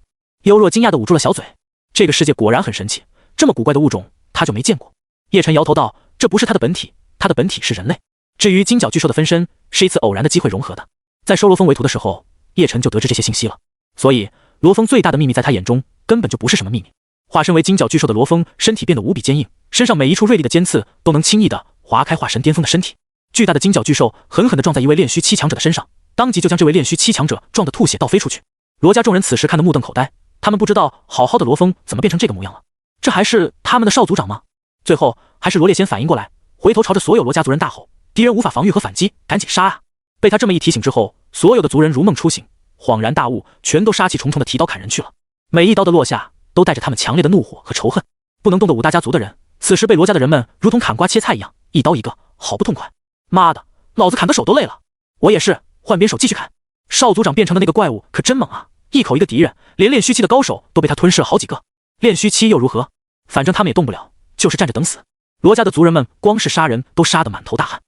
幽若惊讶地捂住了小嘴。这个世界果然很神奇，这么古怪的物种他就没见过。叶晨摇头道，这不是他的本体，他的本体是人类。至于金角巨兽的分身，是一次偶然的机会融合的。在收罗峰为徒的时候，叶晨就得知这些信息了。所以罗峰最大的秘密在他眼中根本就不是什么秘密。化身为金角巨兽的罗峰身体变得无比坚硬，身上每一处锐利的尖刺都能轻易地划开化神巅峰的身体。巨大的金角巨兽狠狠地撞在一位炼虚七强者的身上，当即就将这位炼虚七强者撞得吐血倒飞出去。罗家众人此时看得目瞪口呆，他们不知道好好的罗峰怎么变成这个模样了。这还是他们的少族长吗？最后还是罗烈先反应过来，回头朝着所有罗家族人大吼，敌人无法防御和反击，赶紧杀啊！被他这么一提醒之后，所有的族人如梦初醒，恍然大悟，全都杀气冲冲的提刀砍人去了。每一刀的落下都带着他们强烈的怒火和仇恨。不能动的五大家族的人，此时被罗家的人们如同砍瓜切菜一样，一刀一个，好不痛快。妈的，老子砍的手都累了。我也是，换边手继续砍。少族长变成的那个怪物可真猛啊，一口一个敌人，连炼虚期的高手都被他吞噬了好几个。炼虚期又如何？反正他们也动不了，就是站着等死。罗家的族人们光是杀人都杀得满头大汗，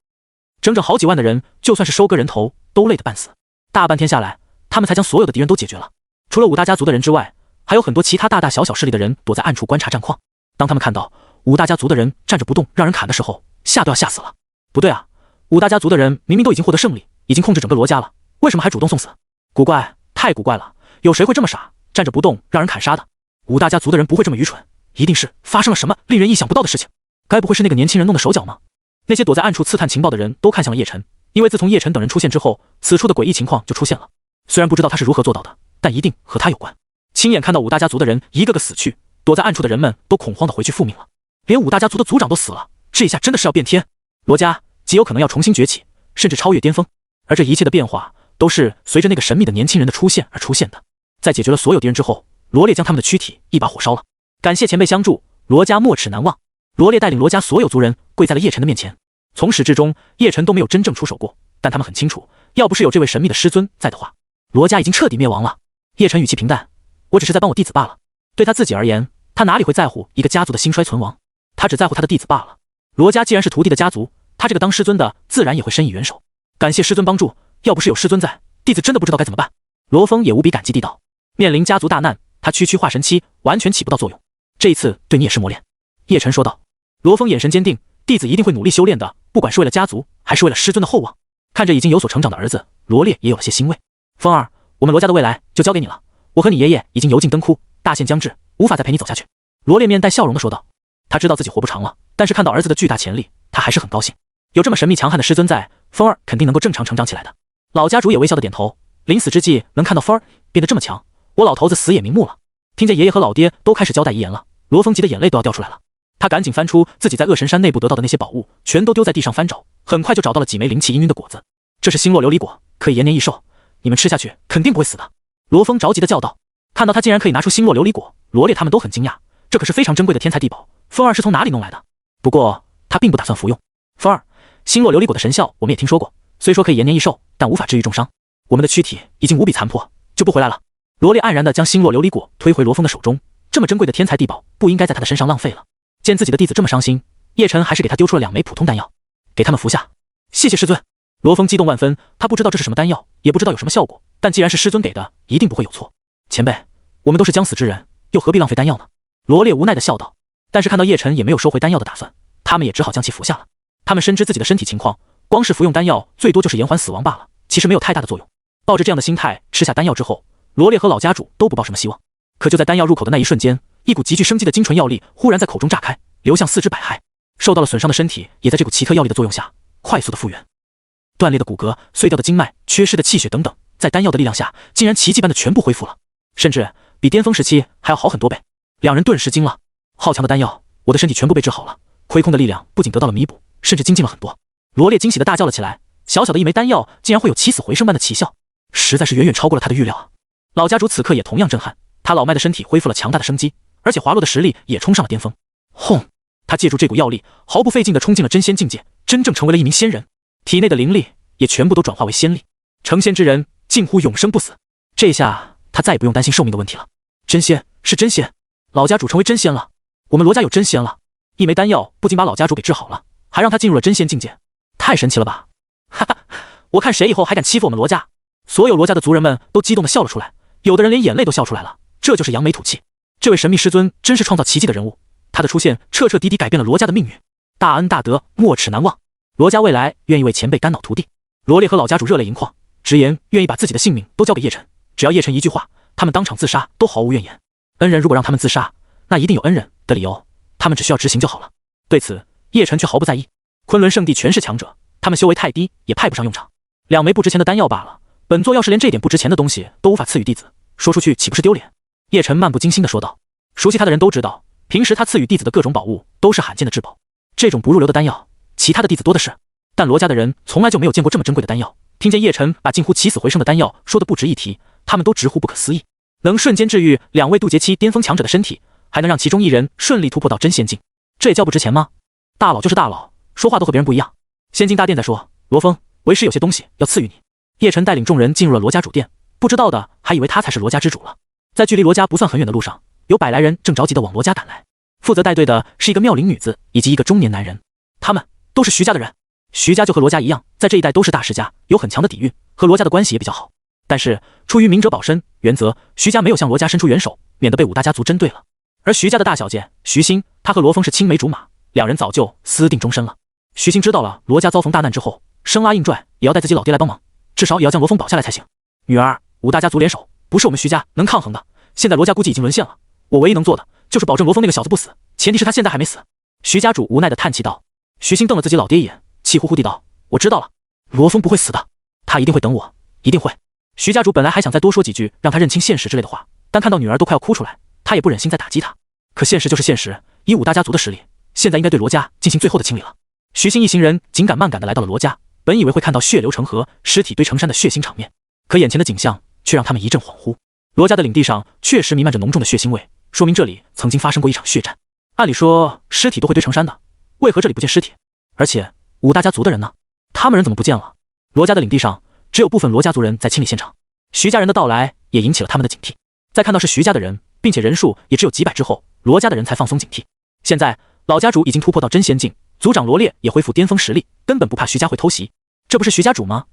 整整好几万的人，就算是收割人头都累得半死。大半天下来，他们才将所有的敌人都解决了。除了五大家族的人之外，还有很多其他大大小小势力的人躲在暗处观察战况。当他们看到五大家族的人站着不动让人砍的时候，吓都要吓死了。不对啊，五大家族的人明明都已经获得胜利，已经控制整个罗家了，为什么还主动送死？古怪，太古怪了，有谁会这么傻，站着不动让人砍杀的？五大家族的人不会这么愚蠢，一定是发生了什么令人意想不到的事情。该不会是那个年轻人弄的手脚吗？那些躲在暗处刺探情报的人都看向了叶晨，因为自从叶晨等人出现之后，此处的诡异情况就出现了。虽然不知道他是如何做到的，但一定和他有关。亲眼看到五大家族的人一个个死去，躲在暗处的人们都恐慌地回去复命了，连五大家族的族长都死了，这一下真的是要变天。罗家极有可能要重新崛起，甚至超越巅峰。而这一切的变化都是随着那个神秘的年轻人的出现而出现的。在解决了所有敌人之后，罗烈将他们的躯体一把火烧了。感谢前辈相助，罗家没齿难忘。罗烈带领罗家所有族人跪在了叶晨的面前。从始至终，叶晨都没有真正出手过，但他们很清楚，要不是有这位神秘的师尊在的话，罗家已经彻底灭亡了。叶晨语气平淡，我只是在帮我弟子罢了。对他自己而言，他哪里会在乎一个家族的兴衰存亡，他只在乎他的弟子罢了。罗家既然是徒弟的家族，他这个当师尊的自然也会伸以援手。感谢师尊帮助，要不是有师尊在，弟子真的不知道该怎么办。罗峰也无比感激地道。面临家族大难，他区区化神期完全起不到作用，这一次对你也是磨练。叶晨说道。罗峰眼神坚定，弟子一定会努力修炼的，不管是为了家族还是为了师尊的厚望。看着已经有所成长的儿子，罗烈也有了些欣慰。风儿，我们罗家的未来就交给你了，我和你爷爷已经油尽灯枯，大限将至，无法再陪你走下去。罗烈面带笑容地说道。他知道自己活不长了，但是看到儿子的巨大潜力，他还是很高兴。有这么神秘强悍的师尊在，风儿肯定能够正常成长起来的。老家主也微笑地点头，临死之际能看到风儿变得这么强，我老头子死也瞑目了。听见爷爷和老爹都开始交代遗言了，罗峰急的眼泪都要掉出来了。他赶紧翻出自己在恶神山内部得到的那些宝物，全都丢在地上翻找，很快就找到了几枚灵气氤氲的果子。这是星落琉璃果，可以延年益寿，你们吃下去肯定不会死的。罗峰着急地叫道。看到他竟然可以拿出星落琉璃果，罗烈他们都很惊讶，这可是非常珍贵的天材地宝，风儿是从哪里弄来的？不过他并不打算服用。风儿，星落琉璃果的神效我们也听说过，虽说可以延年益寿，但无法治愈重伤。我们的躯体已经无比残破，就不回来了。罗烈黯然地将星落琉璃果推回罗峰的手中，这么珍贵的天材地宝不应该在他的身上浪费了。见自己的弟子这么伤心，叶晨还是给他丢出了2枚普通丹药，给他们服下。谢谢师尊。罗峰激动万分，他不知道这是什么丹药，也不知道有什么效果，但既然是师尊给的，一定不会有错。前辈，我们都是将死之人，又何必浪费丹药呢？罗烈无奈地笑道。但是看到叶晨也没有收回丹药的打算，他们也只好将其服下了。他们深知自己的身体情况，光是服用丹药最多就是延缓死亡罢了，其实没有太大的作用。抱着这样的心态吃下丹药之后，罗烈和老家主都不抱什么希望。可就在丹药入口的那一瞬间，一股极具生机的精纯药力忽然在口中炸开，流向四肢百骸。受到了损伤的身体也在这股奇特药力的作用下快速的复原。断裂的骨骼、碎掉的经脉、缺失的气血等等，在丹药的力量下，竟然奇迹般的全部恢复了，甚至比巅峰时期还要好很多倍。两人顿时惊了，好强的丹药，我的身体全部被治好了，亏空的力量不仅得到了弥补，甚至精进了很多。罗烈惊喜的大叫了起来，小小的一枚丹药竟然会有起死回生般的奇效，实在是远远超过了他的预料啊！老家主此刻也同样震撼，他老迈的身体恢复了强大的生机，而且滑落的实力也冲上了巅峰。轰！他借助这股药力，毫不费劲地冲进了真仙境界，真正成为了一名仙人，体内的灵力也全部都转化为仙力。成仙之人近乎永生不死，这下他再也不用担心寿命的问题了。真仙，是真仙，老家主成为真仙了，我们罗家有真仙了。一枚丹药不仅把老家主给治好了，还让他进入了真仙境界，太神奇了吧！哈哈，我看谁以后还敢欺负我们罗家！所有罗家的族人们都激动地笑了出来，有的人连眼泪都笑出来了。这就是扬眉吐气，这位神秘师尊真是创造奇迹的人物，他的出现彻彻底底改变了罗家的命运，大恩大德，没齿难忘。罗家未来愿意为前辈肝脑涂地。罗烈和老家主热泪盈眶，直言愿意把自己的性命都交给叶辰，只要叶辰一句话，他们当场自杀都毫无怨言。恩人如果让他们自杀，那一定有恩人的理由，他们只需要执行就好了。对此，叶辰却毫不在意。昆仑圣地全是强者，他们修为太低，也派不上用场。两枚不值钱的丹药罢了，本座要是连这点不值钱的东西都无法赐予弟子，说出去岂不是丢脸？叶辰漫不经心地说道。熟悉他的人都知道，平时他赐予弟子的各种宝物都是罕见的至宝，这种不入流的丹药，其他的弟子多的是。但罗家的人从来就没有见过这么珍贵的丹药。听见叶辰把近乎起死回生的丹药说的不值一提，他们都直呼不可思议。能瞬间治愈两位渡劫期巅峰强者的身体，还能让其中一人顺利突破到真仙境，这也叫不值钱吗？大佬就是大佬，说话都和别人不一样。先进大殿再说，罗峰，为师有些东西要赐予你。叶辰带领众人进入了罗家主殿，不知道的还以为他才是罗家之主了。在距离罗家不算很远的路上，有100来人正着急地往罗家赶来。负责带队的是一个妙龄女子以及一个中年男人，他们都是徐家的人。徐家就和罗家一样，在这一带都是大世家，有很强的底蕴，和罗家的关系也比较好。但是出于明哲保身原则，徐家没有向罗家伸出援手，免得被5大家族针对了。而徐家的大小姐徐欣，她和罗峰是青梅竹马，两人早就私定终身了。徐欣知道了罗家遭逢大难之后，生拉硬拽也要带自己老爹来帮忙，至少也要将罗峰保下来才行。女儿，5大家族联手，不是我们徐家能抗衡的。现在罗家估计已经沦陷了，我唯一能做的就是保证罗峰那个小子不死，前提是他现在还没死。徐家主无奈地叹气道。徐欣瞪了自己老爹一眼，气呼呼地道：我知道了，罗峰不会死的，他一定会等我，一定会。徐家主本来还想再多说几句让他认清现实之类的话，但看到女儿都快要哭出来，他也不忍心再打击她。可现实就是现实，以5大家族的实力，现在应该对罗家进行最后的清理了。徐欣一行人紧赶慢赶地来到了罗家，本以为会看到血流成河、尸体堆成山的血腥场面，可眼前的景象却让他们一阵恍惚。罗家的领地上确实弥漫着浓重的血腥味，说明这里曾经发生过一场血战。按理说尸体都会堆成山的，为何这里不见尸体？而且5大家族的人呢？他们人怎么不见了？罗家的领地上只有部分罗家族人在清理现场，徐家人的到来也引起了他们的警惕。在看到是徐家的人，并且人数也只有几百之后，罗家的人才放松警惕。现在老家主已经突破到真仙境，族长罗烈也恢复巅峰实力，根本不怕徐家会偷袭。这不是徐家主吗？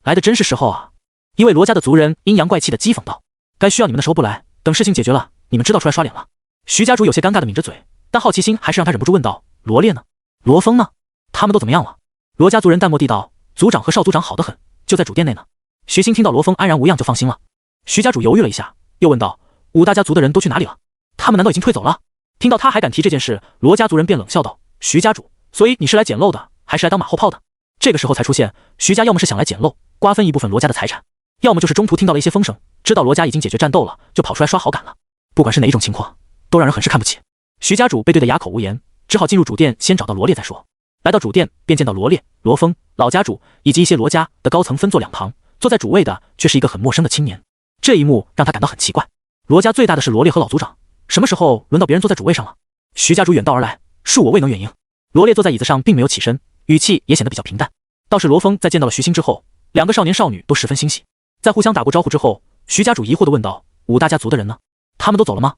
来的真是时候啊！一位罗家的族人阴阳怪气的讥讽道：该需要你们的时候不来，等事情解决了，你们知道出来刷脸了。徐家主有些尴尬的抿着嘴，但好奇心还是让他忍不住问道：罗烈呢？罗峰呢？他们都怎么样了？罗家族人淡漠地道：族长和少族长好得很，就在主殿内呢。徐欣听到罗峰安然无恙就放心了。徐家主犹豫了一下，又问道：5大家族的人都去哪里了？他们难道已经退走了？听到他还敢提这件事，罗家族人便冷笑道：徐家主，所以你是来捡漏的，还是来当马后炮的？这个时候才出现，徐家要么是想来捡漏，瓜分一部分罗家的财产，要么就是中途听到了一些风声，知道罗家已经解决战斗了，就跑出来刷好感了。不管是哪一种情况，都让人很是看不起。徐家主被对得哑口无言，只好进入主殿，先找到罗烈再说。来到主殿，便见到罗烈、罗峰、老家主以及一些罗家的高层分坐两旁，坐在主位的却是一个很陌生的青年。这一幕让他感到很奇怪。罗家最大的是罗烈和老族长，什么时候轮到别人坐在主位上了？徐家主远道而来，恕我未能远迎。罗烈坐在椅子上并没有起身，语气也显得比较平淡。倒是罗峰在见到了徐欣之后，两个少年少女都十分欣喜。在互相打过招呼之后，徐家主疑惑地问道：5大家族的人呢？他们都走了吗？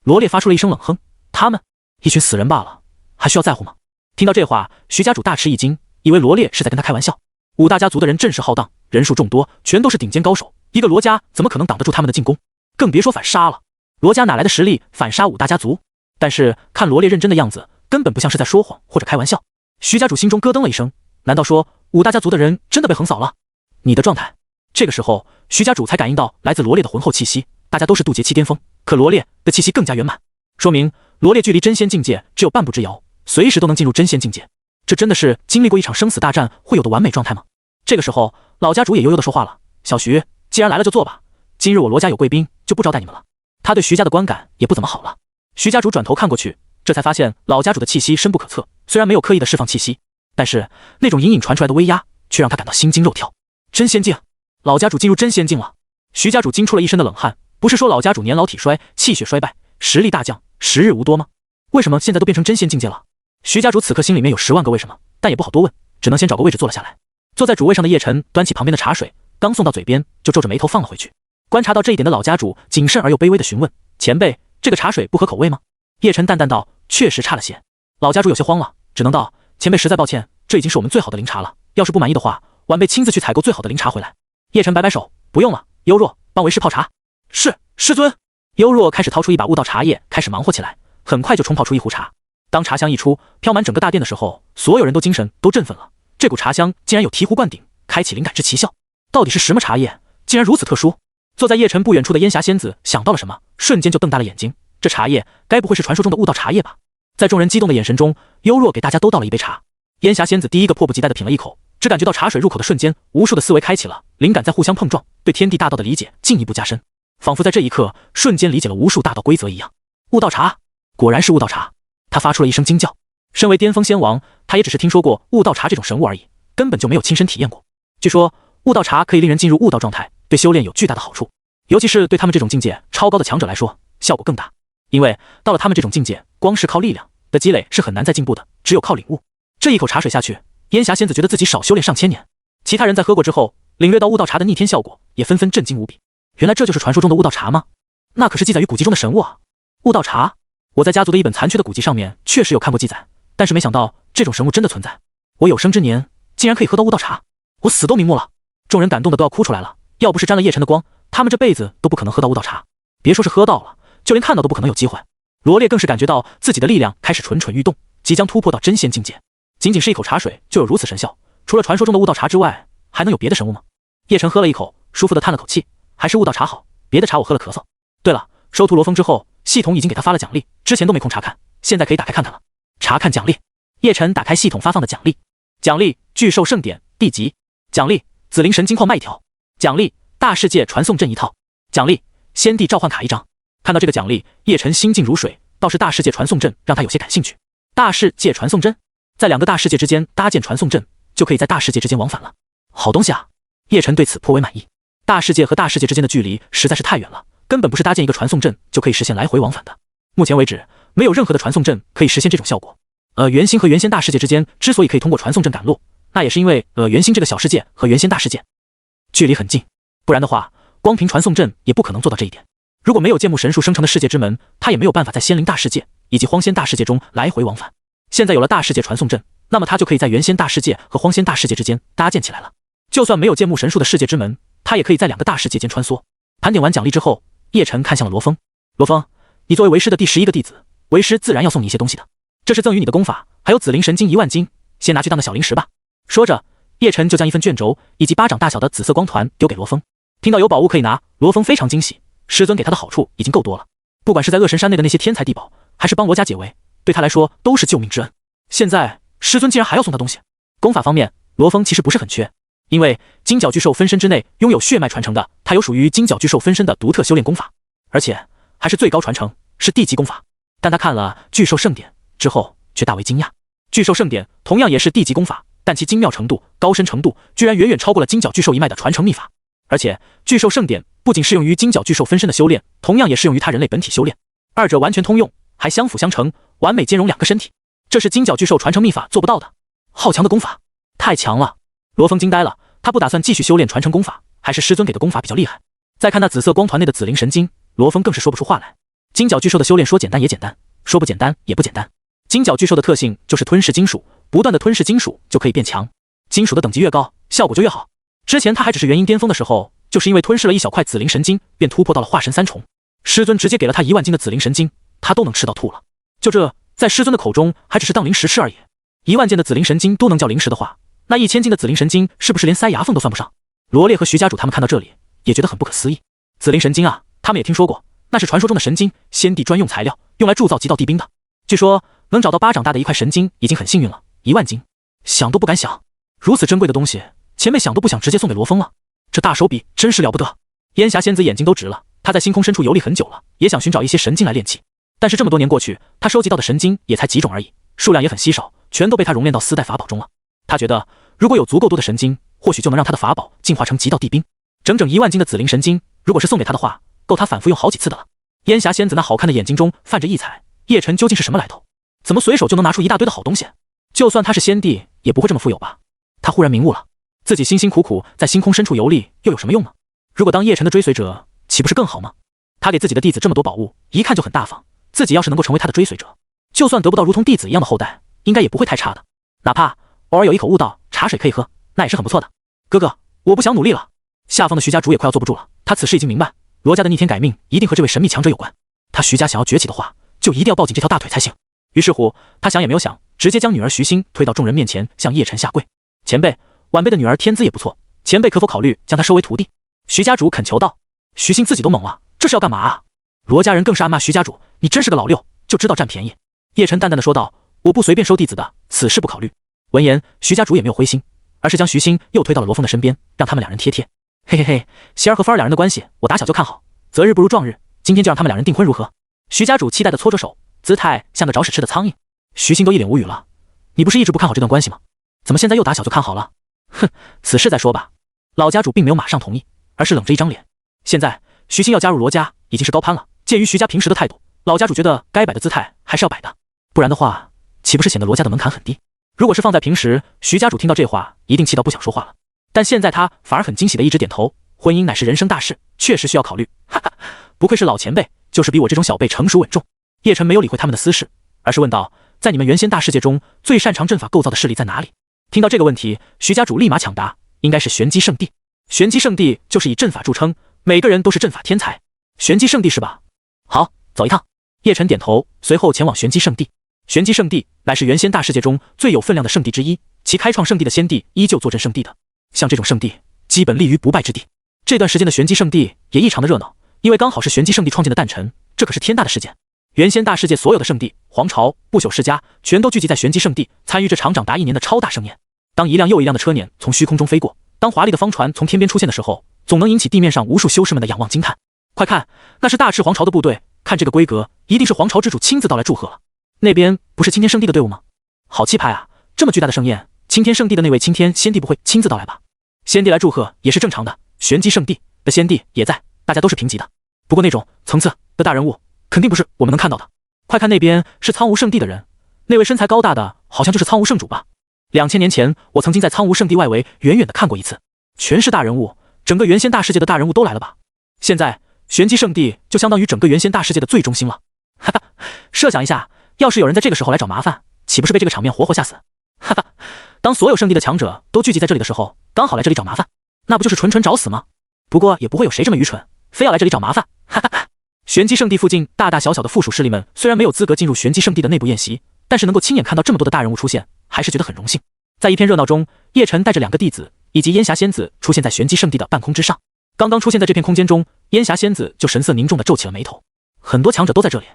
罗烈发出了一声冷哼：他们一群死人罢了，还需要在乎吗？听到这话，徐家主大吃一惊，以为罗烈是在跟他开玩笑。5大家族的人阵势浩荡，人数众多，全都是顶尖高手，一个罗家怎么可能挡得住他们的进攻？更别说反杀了。罗家哪来的实力反杀5大家族？但是看罗烈认真的样子，根本不像是在说谎或者开玩笑。徐家主心中咯噔了一声，难道说武大家族的人真的被横扫了？你的状态。这个时候，徐家主才感应到来自罗烈的浑厚气息，大家都是渡劫期巅峰，可罗烈的气息更加圆满，说明罗烈距离真仙境界只有半步之遥，随时都能进入真仙境界。这真的是经历过一场生死大战会有的完美状态吗？这个时候，老家主也悠悠地说话了：“小徐，既然来了就坐吧，今日我罗家有贵宾，就不招待你们了。”他对徐家的观感也不怎么好了。徐家主转头看过去，这才发现老家主的气息深不可测，虽然没有刻意的释放气息，但是那种隐隐传出来的威压却让他感到心惊肉跳。真仙境，老家主进入真仙境了。徐家主惊出了一身的冷汗，不是说老家主年老体衰，气血衰败，实力大降，时日无多吗？为什么现在都变成真仙境界了？徐家主此刻心里面有10万个为什么，但也不好多问，只能先找个位置坐了下来。坐在主位上的叶晨端起旁边的茶水，刚送到嘴边，就皱着眉头放了回去。观察到这一点的老家主谨慎而又卑微的询问：“前辈，这个茶水不合口味吗？”叶晨淡淡道：“确实差了些。”老家主有些慌了，只能道：“前辈实在抱歉，这已经是我们最好的灵茶了，要是不满意的话，晚辈亲自去采购最好的灵茶回来。”叶晨摆摆手：“不用了，幽若，帮为师泡茶。”“是，师尊。”幽若开始掏出一把悟道茶叶，开始忙活起来，很快就冲泡出一壶茶。当茶香一出，飘满整个大殿的时候，所有人都精神都振奋了。这股茶香竟然有醍醐灌顶，开启灵感之奇效。到底是什么茶叶，竟然如此特殊？坐在叶晨不远处的烟霞仙子想到了什么，瞬间就瞪大了眼睛。这茶叶该不会是传说中的悟道茶叶吧？在众人激动的眼神中，幽若给大家都倒了一杯茶。烟霞仙子第一个迫不及待地品了一口，只感觉到茶水入口的瞬间，无数的思维开启了，灵感在互相碰撞，对天地大道的理解进一步加深，仿佛在这一刻瞬间理解了无数大道规则一样。悟道茶，果然是悟道茶。他发出了一声惊叫。身为巅峰仙王，他也只是听说过悟道茶这种神物而已，根本就没有亲身体验过。据说悟道茶可以令人进入悟道状态，对修炼有巨大的好处，尤其是对他们这种境界超高的强者来说，效果更大。因为到了他们这种境界，光是靠力量的积累是很难再进步的，只有靠领悟。这一口茶水下去，烟霞仙子觉得自己少修炼上千年。其他人在喝过之后，领略到悟道茶的逆天效果，也纷纷震惊无比。原来这就是传说中的悟道茶吗？那可是记载于古籍中的神物啊！悟道茶，我在家族的一本残缺的古籍上面确实有看过记载，但是没想到这种神物真的存在。我有生之年竟然可以喝到悟道茶，我死都瞑目了。众人感动的都要哭出来了，要不是沾了叶晨的光，他们这辈子都不可能喝到悟道茶。别说是喝到了，就连看到都不可能有机会。罗烈更是感觉到自己的力量开始蠢蠢欲动，即将突破到真仙境界。仅仅是一口茶水就有如此神效，除了传说中的悟道茶之外，还能有别的神物吗？叶晨喝了一口，舒服的叹了口气，还是悟道茶好，别的茶我喝了咳嗽。对了，收徒罗峰之后，系统已经给他发了奖励，之前都没空查看，现在可以打开看看了。查看奖励，叶晨打开系统发放的奖励。奖励巨兽圣典地级，奖励紫灵神金矿脉一条，奖励大世界传送阵一套，奖励先帝召唤卡一张。看到这个奖励，叶晨心静如水，倒是大世界传送阵让他有些感兴趣。大世界传送阵，在2个大世界之间搭建传送阵，就可以在大世界之间往返了。好东西啊！叶晨对此颇为满意。大世界和大世界之间的距离实在是太远了，根本不是搭建一个传送阵就可以实现来回往返的。目前为止，没有任何的传送阵可以实现这种效果。元星和原仙大世界之间之所以可以通过传送阵赶路，那也是因为元星这个小世界和原仙大世界距离很近，不然的话，光凭传送阵也不可能做到这一点。如果没有剑木神树生成的世界之门，他也没有办法在仙灵大世界以及荒仙大世界中来回往返。现在有了大世界传送阵，那么他就可以在原仙大世界和荒仙大世界之间搭建起来了。就算没有剑木神树的世界之门，他也可以在2个大世界间穿梭。盘点完奖励之后，叶晨看向了罗峰。罗峰，你作为为师的第11个弟子，为师自然要送你一些东西的。这是赠予你的功法，还有紫灵神经1万斤，先拿去当个小零食吧。说着，叶晨就将一份卷轴以及巴掌大小的紫色光团丢给罗峰。听到有宝物可以拿，罗峰非常惊喜。师尊给他的好处已经够多了，不管是在恶神山内的那些天才地宝，还是帮罗家解围，对他来说都是救命之恩。现在师尊竟然还要送他东西。功法方面，罗峰其实不是很缺，因为金角巨兽分身之内拥有血脉传承的，他有属于金角巨兽分身的独特修炼功法，而且还是最高传承，是地级功法。但他看了巨兽圣典之后，却大为惊讶。巨兽圣典同样也是地级功法，但其精妙程度、高深程度居然远远超过了金角巨兽一脉的传承秘法。而且巨兽圣典不仅适用于金角巨兽分身的修炼，同样也适用于他人类本体修炼，二者完全通用，还相辅相成，完美兼容2个身体。这是金角巨兽传承秘法做不到的。好强的功法，太强了！罗峰惊呆了，他不打算继续修炼传承功法，还是师尊给的功法比较厉害。再看那紫色光团内的紫灵神经，罗峰更是说不出话来。金角巨兽的修炼说简单也简单，说不简单也不简单。金角巨兽的特性就是吞噬金属，不断的吞噬金属就可以变强，金属的等级越高，效果就越好。之前他还只是元婴巅峰的时候，就是因为吞噬了一小块紫灵神经，便突破到了化神3重。师尊直接给了他1万斤的紫灵神经，他都能吃到吐了。就这在师尊的口中还只是当零食吃而已。10000件的紫灵神晶都能叫零食的话，那1000斤的紫灵神晶是不是连塞牙缝都算不上？罗烈和徐家主他们看到这里也觉得很不可思议。紫灵神晶啊，他们也听说过，那是传说中的神晶，先帝专用材料，用来铸造极道地兵的。据说能找到巴掌大的一块神晶已经很幸运了，10000斤，想都不敢想。如此珍贵的东西，前辈想都不想直接送给罗峰了。这大手笔真是了不得。烟霞仙子眼睛都直了，她在星空深处游历很久了，也想寻找一些神晶来炼器。但是这么多年过去，她收集到的神晶也才几种而已，数量也很稀少，全都被她熔炼到丝带法宝中了。她觉得如果有足够多的神晶，或许就能让她的法宝进化成极道地兵。整整10000斤的紫灵神晶，如果是送给她的话，够她反复用好几次的了。烟霞仙子那好看的眼睛中泛着异彩，叶晨究竟是什么来头？怎么随手就能拿出一大堆的好东西？就算他是先帝，也不会这么富有吧？他忽然明悟了，自己辛辛苦苦在星空深处游历，又有什么用呢？如果当叶晨的追随者，岂不是更好吗？他给自己的弟子这么多宝物，一看就很大方，自己要是能够成为他的追随者，就算得不到如同弟子一样的后代，应该也不会太差的。哪怕偶尔有一口悟道，茶水可以喝，那也是很不错的。哥哥，我不想努力了。下方的徐家主也快要坐不住了，他此时已经明白，罗家的逆天改命一定和这位神秘强者有关。他徐家想要崛起的话，就一定要抱紧这条大腿才行。于是乎，他想也没有想，直接将女儿徐欣推到众人面前，向叶晨下跪。前辈，晚辈的女儿天资也不错，前辈可否考虑将她收为徒弟？徐家主恳求道。徐欣自己都懵了，这是要干嘛啊？罗家人更是暗骂徐家主，你真是个老六，就知道占便宜。叶晨淡淡的说道，我不随便收弟子的，此事不考虑。闻言，徐家主也没有灰心，而是将徐欣又推到了罗峰的身边，让他们两人贴贴。嘿嘿嘿，喜儿和芬儿两人的关系，我打小就看好，择日不如撞日，今天就让他们两人订婚如何？徐家主期待的搓着手，姿态像个找屎吃的苍蝇。徐欣都一脸无语了，你不是一直不看好这段关系吗？怎么现在又打小就看好了？哼，此事再说吧。老家主并没有马上同意，而是冷着一张脸。现在徐欣要加入罗家，已经是高攀了。鉴于徐家平时的态度，老家主觉得该摆的姿态还是要摆的，不然的话，岂不是显得罗家的门槛很低？如果是放在平时，徐家主听到这话，一定气到不想说话了。但现在他反而很惊喜的一直点头，婚姻乃是人生大事，确实需要考虑。哈哈，不愧是老前辈，就是比我这种小辈成熟稳重。叶晨没有理会他们的私事，而是问道，在你们原先大世界中，最擅长阵法构造的势力在哪里？听到这个问题，徐家主立马抢答，应该是玄机圣地。玄机圣地就是以阵法著称，每个人都是阵法天才。玄机圣地是吧？好，走一趟。叶晨点头，随后前往玄机圣地。玄机圣地乃是原先大世界中最有分量的圣地之一，其开创圣地的先帝依旧坐镇圣地的。像这种圣地，基本立于不败之地。这段时间的玄机圣地也异常的热闹，因为刚好是玄机圣地创建的诞辰，这可是天大的事件。原先大世界所有的圣地、皇朝、不朽世家，全都聚集在玄机圣地，参与这场长达1年的超大盛宴。当一辆又一辆的车辇从虚空中飞过，当华丽的方船从天边出现的时候，总能引起地面上无数修士们的仰望惊叹。快看，那是大赤皇朝的部队，看这个规格，一定是皇朝之主亲自到来祝贺了。那边不是青天圣地的队伍吗？好气派啊！这么巨大的盛宴，青天圣地的那位青天先帝不会亲自到来吧？先帝来祝贺也是正常的，玄机圣地的先帝也在，大家都是平级的。不过那种层次的大人物，肯定不是我们能看到的。快看那边是苍梧圣地的人，那位身材高大的，好像就是苍梧圣主吧？2000年前，我曾经在苍梧圣地外围远远的看过一次，全是大人物，整个原先大世界的大人物都来了吧？现在玄机圣地就相当于整个原先大世界的最中心了。哈哈，设想一下，要是有人在这个时候来找麻烦，岂不是被这个场面活活吓死？哈哈，当所有圣地的强者都聚集在这里的时候，刚好来这里找麻烦，那不就是纯纯找死吗？不过也不会有谁这么愚蠢，非要来这里找麻烦。哈哈，玄机圣地附近大大小小的附属势力们虽然没有资格进入玄机圣地的内部宴席，但是能够亲眼看到这么多的大人物出现，还是觉得很荣幸。在一片热闹中，叶晨带着2个弟子以及烟霞仙子出现在玄机圣地的半空之上。刚刚出现在这片空间中，烟霞仙子就神色凝重地皱起了眉头。很多强者都在这里，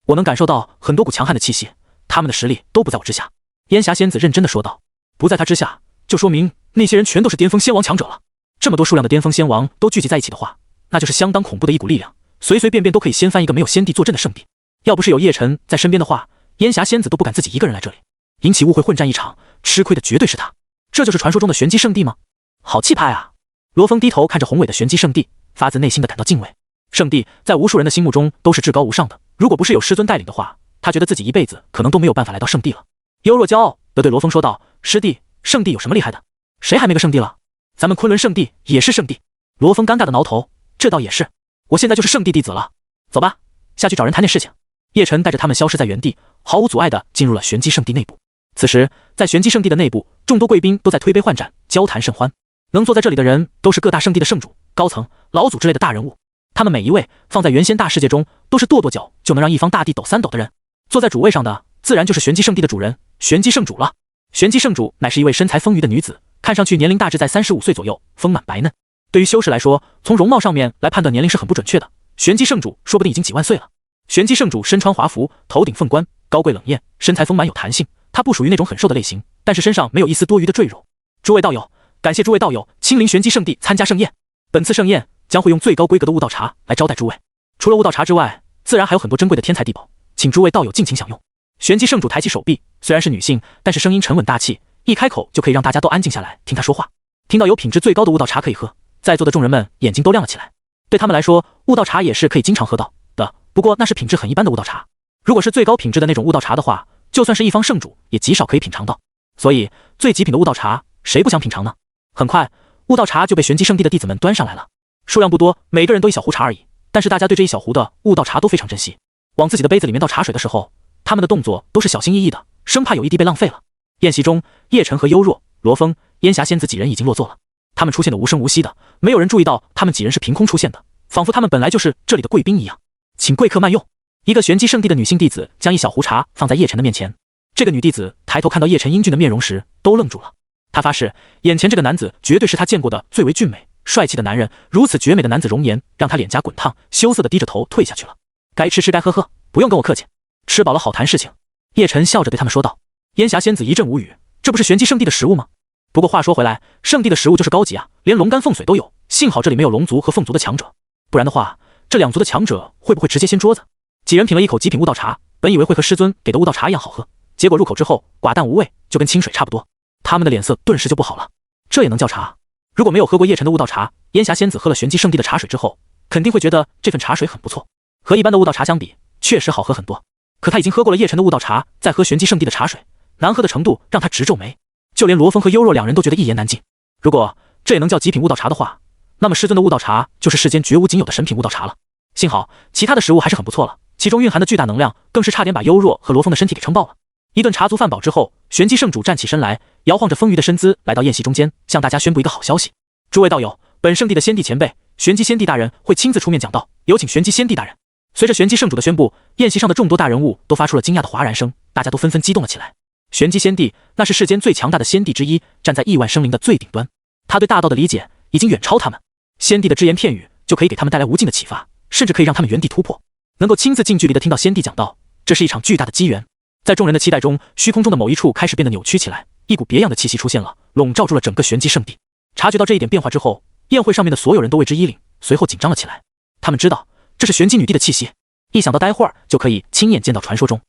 我能感受到很多股强悍的气息，他们的实力都不在我之下。烟霞仙子认真地说道，不在他之下，就说明那些人全都是巅峰仙王强者了。这么多数量的巅峰仙王都聚集在一起的话，那就是相当恐怖的一股力量，随随便便都可以掀翻一个没有先帝坐镇的圣地。要不是有叶晨在身边的话，烟霞仙子都不敢自己一个人来这里，引起误会混战一场，吃亏的绝对是他。这就是传说中的玄机圣地吗？好气派啊！罗峰低头看着宏伟的玄机圣地，发自内心的感到敬畏。圣地在无数人的心目中都是至高无上的，如果不是有师尊带领的话，他觉得自己一辈子可能都没有办法来到圣地了。优若骄傲地对罗峰说道，师弟，圣地有什么厉害的？谁还没个圣地了？咱们昆仑圣地也是圣地。罗峰尴尬的挠头，这倒也是，我现在就是圣地弟子了。走吧，下去找人谈点事情。叶晨带着他们消失在原地，毫无阻碍地进入了玄机圣地内部。此时在玄机圣地的内部，众多贵宾都在推杯换盏，交谈甚欢。能坐在这里的人都是各大圣地的圣主、高层、老祖之类的大人物，他们每一位放在原先大世界中都是跺跺脚就能让一方大地抖3抖的人。坐在主位上的自然就是玄机圣地的主人玄机圣主了。玄机圣主乃是一位身材丰腴的女子，看上去年龄大致在35岁左右，丰满白嫩。对于修士来说，从容貌上面来判断年龄是很不准确的。玄机圣主说不定已经几万岁了。玄机圣主身穿华服，头顶凤冠，高贵冷艳，身材丰满有弹性。她不属于那种很瘦的类型，但是身上没有一丝多余的赘肉。诸位道友，感谢诸位道友亲临玄机圣地参加盛宴。本次盛宴将会用最高规格的悟道茶来招待诸位。除了悟道茶之外，自然还有很多珍贵的天材地宝，请诸位道友尽情享用。玄机圣主抬起手臂，虽然是女性，但是声音沉稳大气，一开口就可以让大家都安静下来听她说话。听到有品质最高的悟道茶可以喝，在座的众人们眼睛都亮了起来。对他们来说，悟道茶也是可以经常喝到的，不过那是品质很一般的悟道茶。如果是最高品质的那种悟道茶的话，就算是一方圣主也极少可以品尝到。所以最极品的悟道茶，谁不想品尝呢？很快，悟道茶就被玄机圣地的弟子们端上来了，数量不多，每个人都一小壶茶而已。但是大家对这一小壶的悟道茶都非常珍惜，往自己的杯子里面倒茶水的时候，他们的动作都是小心翼翼的，生怕有一滴被浪费了。宴席中，叶晨和幽若、罗峰、烟霞仙子几人已经落座了。他们出现的无声无息的，没有人注意到他们几人是凭空出现的，仿佛他们本来就是这里的贵宾一样。请贵客慢用。一个玄机圣地的女性弟子将一小壶茶放在叶晨的面前。这个女弟子抬头看到叶晨英俊的面容时，都愣住了。她发誓，眼前这个男子绝对是她见过的最为俊美、帅气的男人。如此绝美的男子容颜，让她脸颊滚烫，羞涩的低着头退下去了。该吃吃，该喝喝，不用跟我客气，吃饱了好谈事情。叶晨笑着对他们说道。烟霞仙子一阵无语，这不是玄机圣地的食物吗？不过话说回来，圣地的食物就是高级啊，连龙肝凤髓都有。幸好这里没有龙族和凤族的强者，不然的话，这两族的强者会不会直接掀桌子？几人品了一口极品悟道茶，本以为会和师尊给的悟道茶一样好喝，结果入口之后寡淡无味，就跟清水差不多。他们的脸色顿时就不好了。这也能叫茶？如果没有喝过叶晨的悟道茶，烟霞仙子喝了玄机圣地的茶水之后，肯定会觉得这份茶水很不错，和一般的悟道茶相比，确实好喝很多。可他已经喝过了叶晨的悟道茶，再喝玄机圣地的茶水，难喝的程度让他直皱眉。就连罗峰和幽若两人都觉得一言难尽。如果这也能叫极品悟道茶的话，那么师尊的悟道茶就是世间绝无仅有的神品悟道茶了。幸好其他的食物还是很不错了，其中蕴含的巨大能量更是差点把幽若和罗峰的身体给撑爆了。一顿茶足饭饱之后，玄机圣主站起身来，摇晃着丰腴的身姿来到宴席中间，向大家宣布一个好消息。诸位道友，本圣地的先帝前辈玄机先帝大人会亲自出面讲道，有请玄机先帝大人。随着玄机圣主的宣布，宴席上的众多大人物都发出了惊讶的哗然声，大家都纷纷激动了起来。玄机先帝那是世间最强大的先帝之一，站在亿万生灵的最顶端，他对大道的理解已经远超他们。先帝的只言片语就可以给他们带来无尽的启发，甚至可以让他们原地突破。能够亲自近距离的听到先帝讲道，这是一场巨大的机缘。在众人的期待中，虚空中的某一处开始变得扭曲起来，一股别样的气息出现了，笼罩住了整个玄机圣地。察觉到这一点变化之后，宴会上面的所有人都为之一凛，随后紧张了起来。他们知道这是玄机女帝的气息，一想到待会儿就可以亲眼见到传说中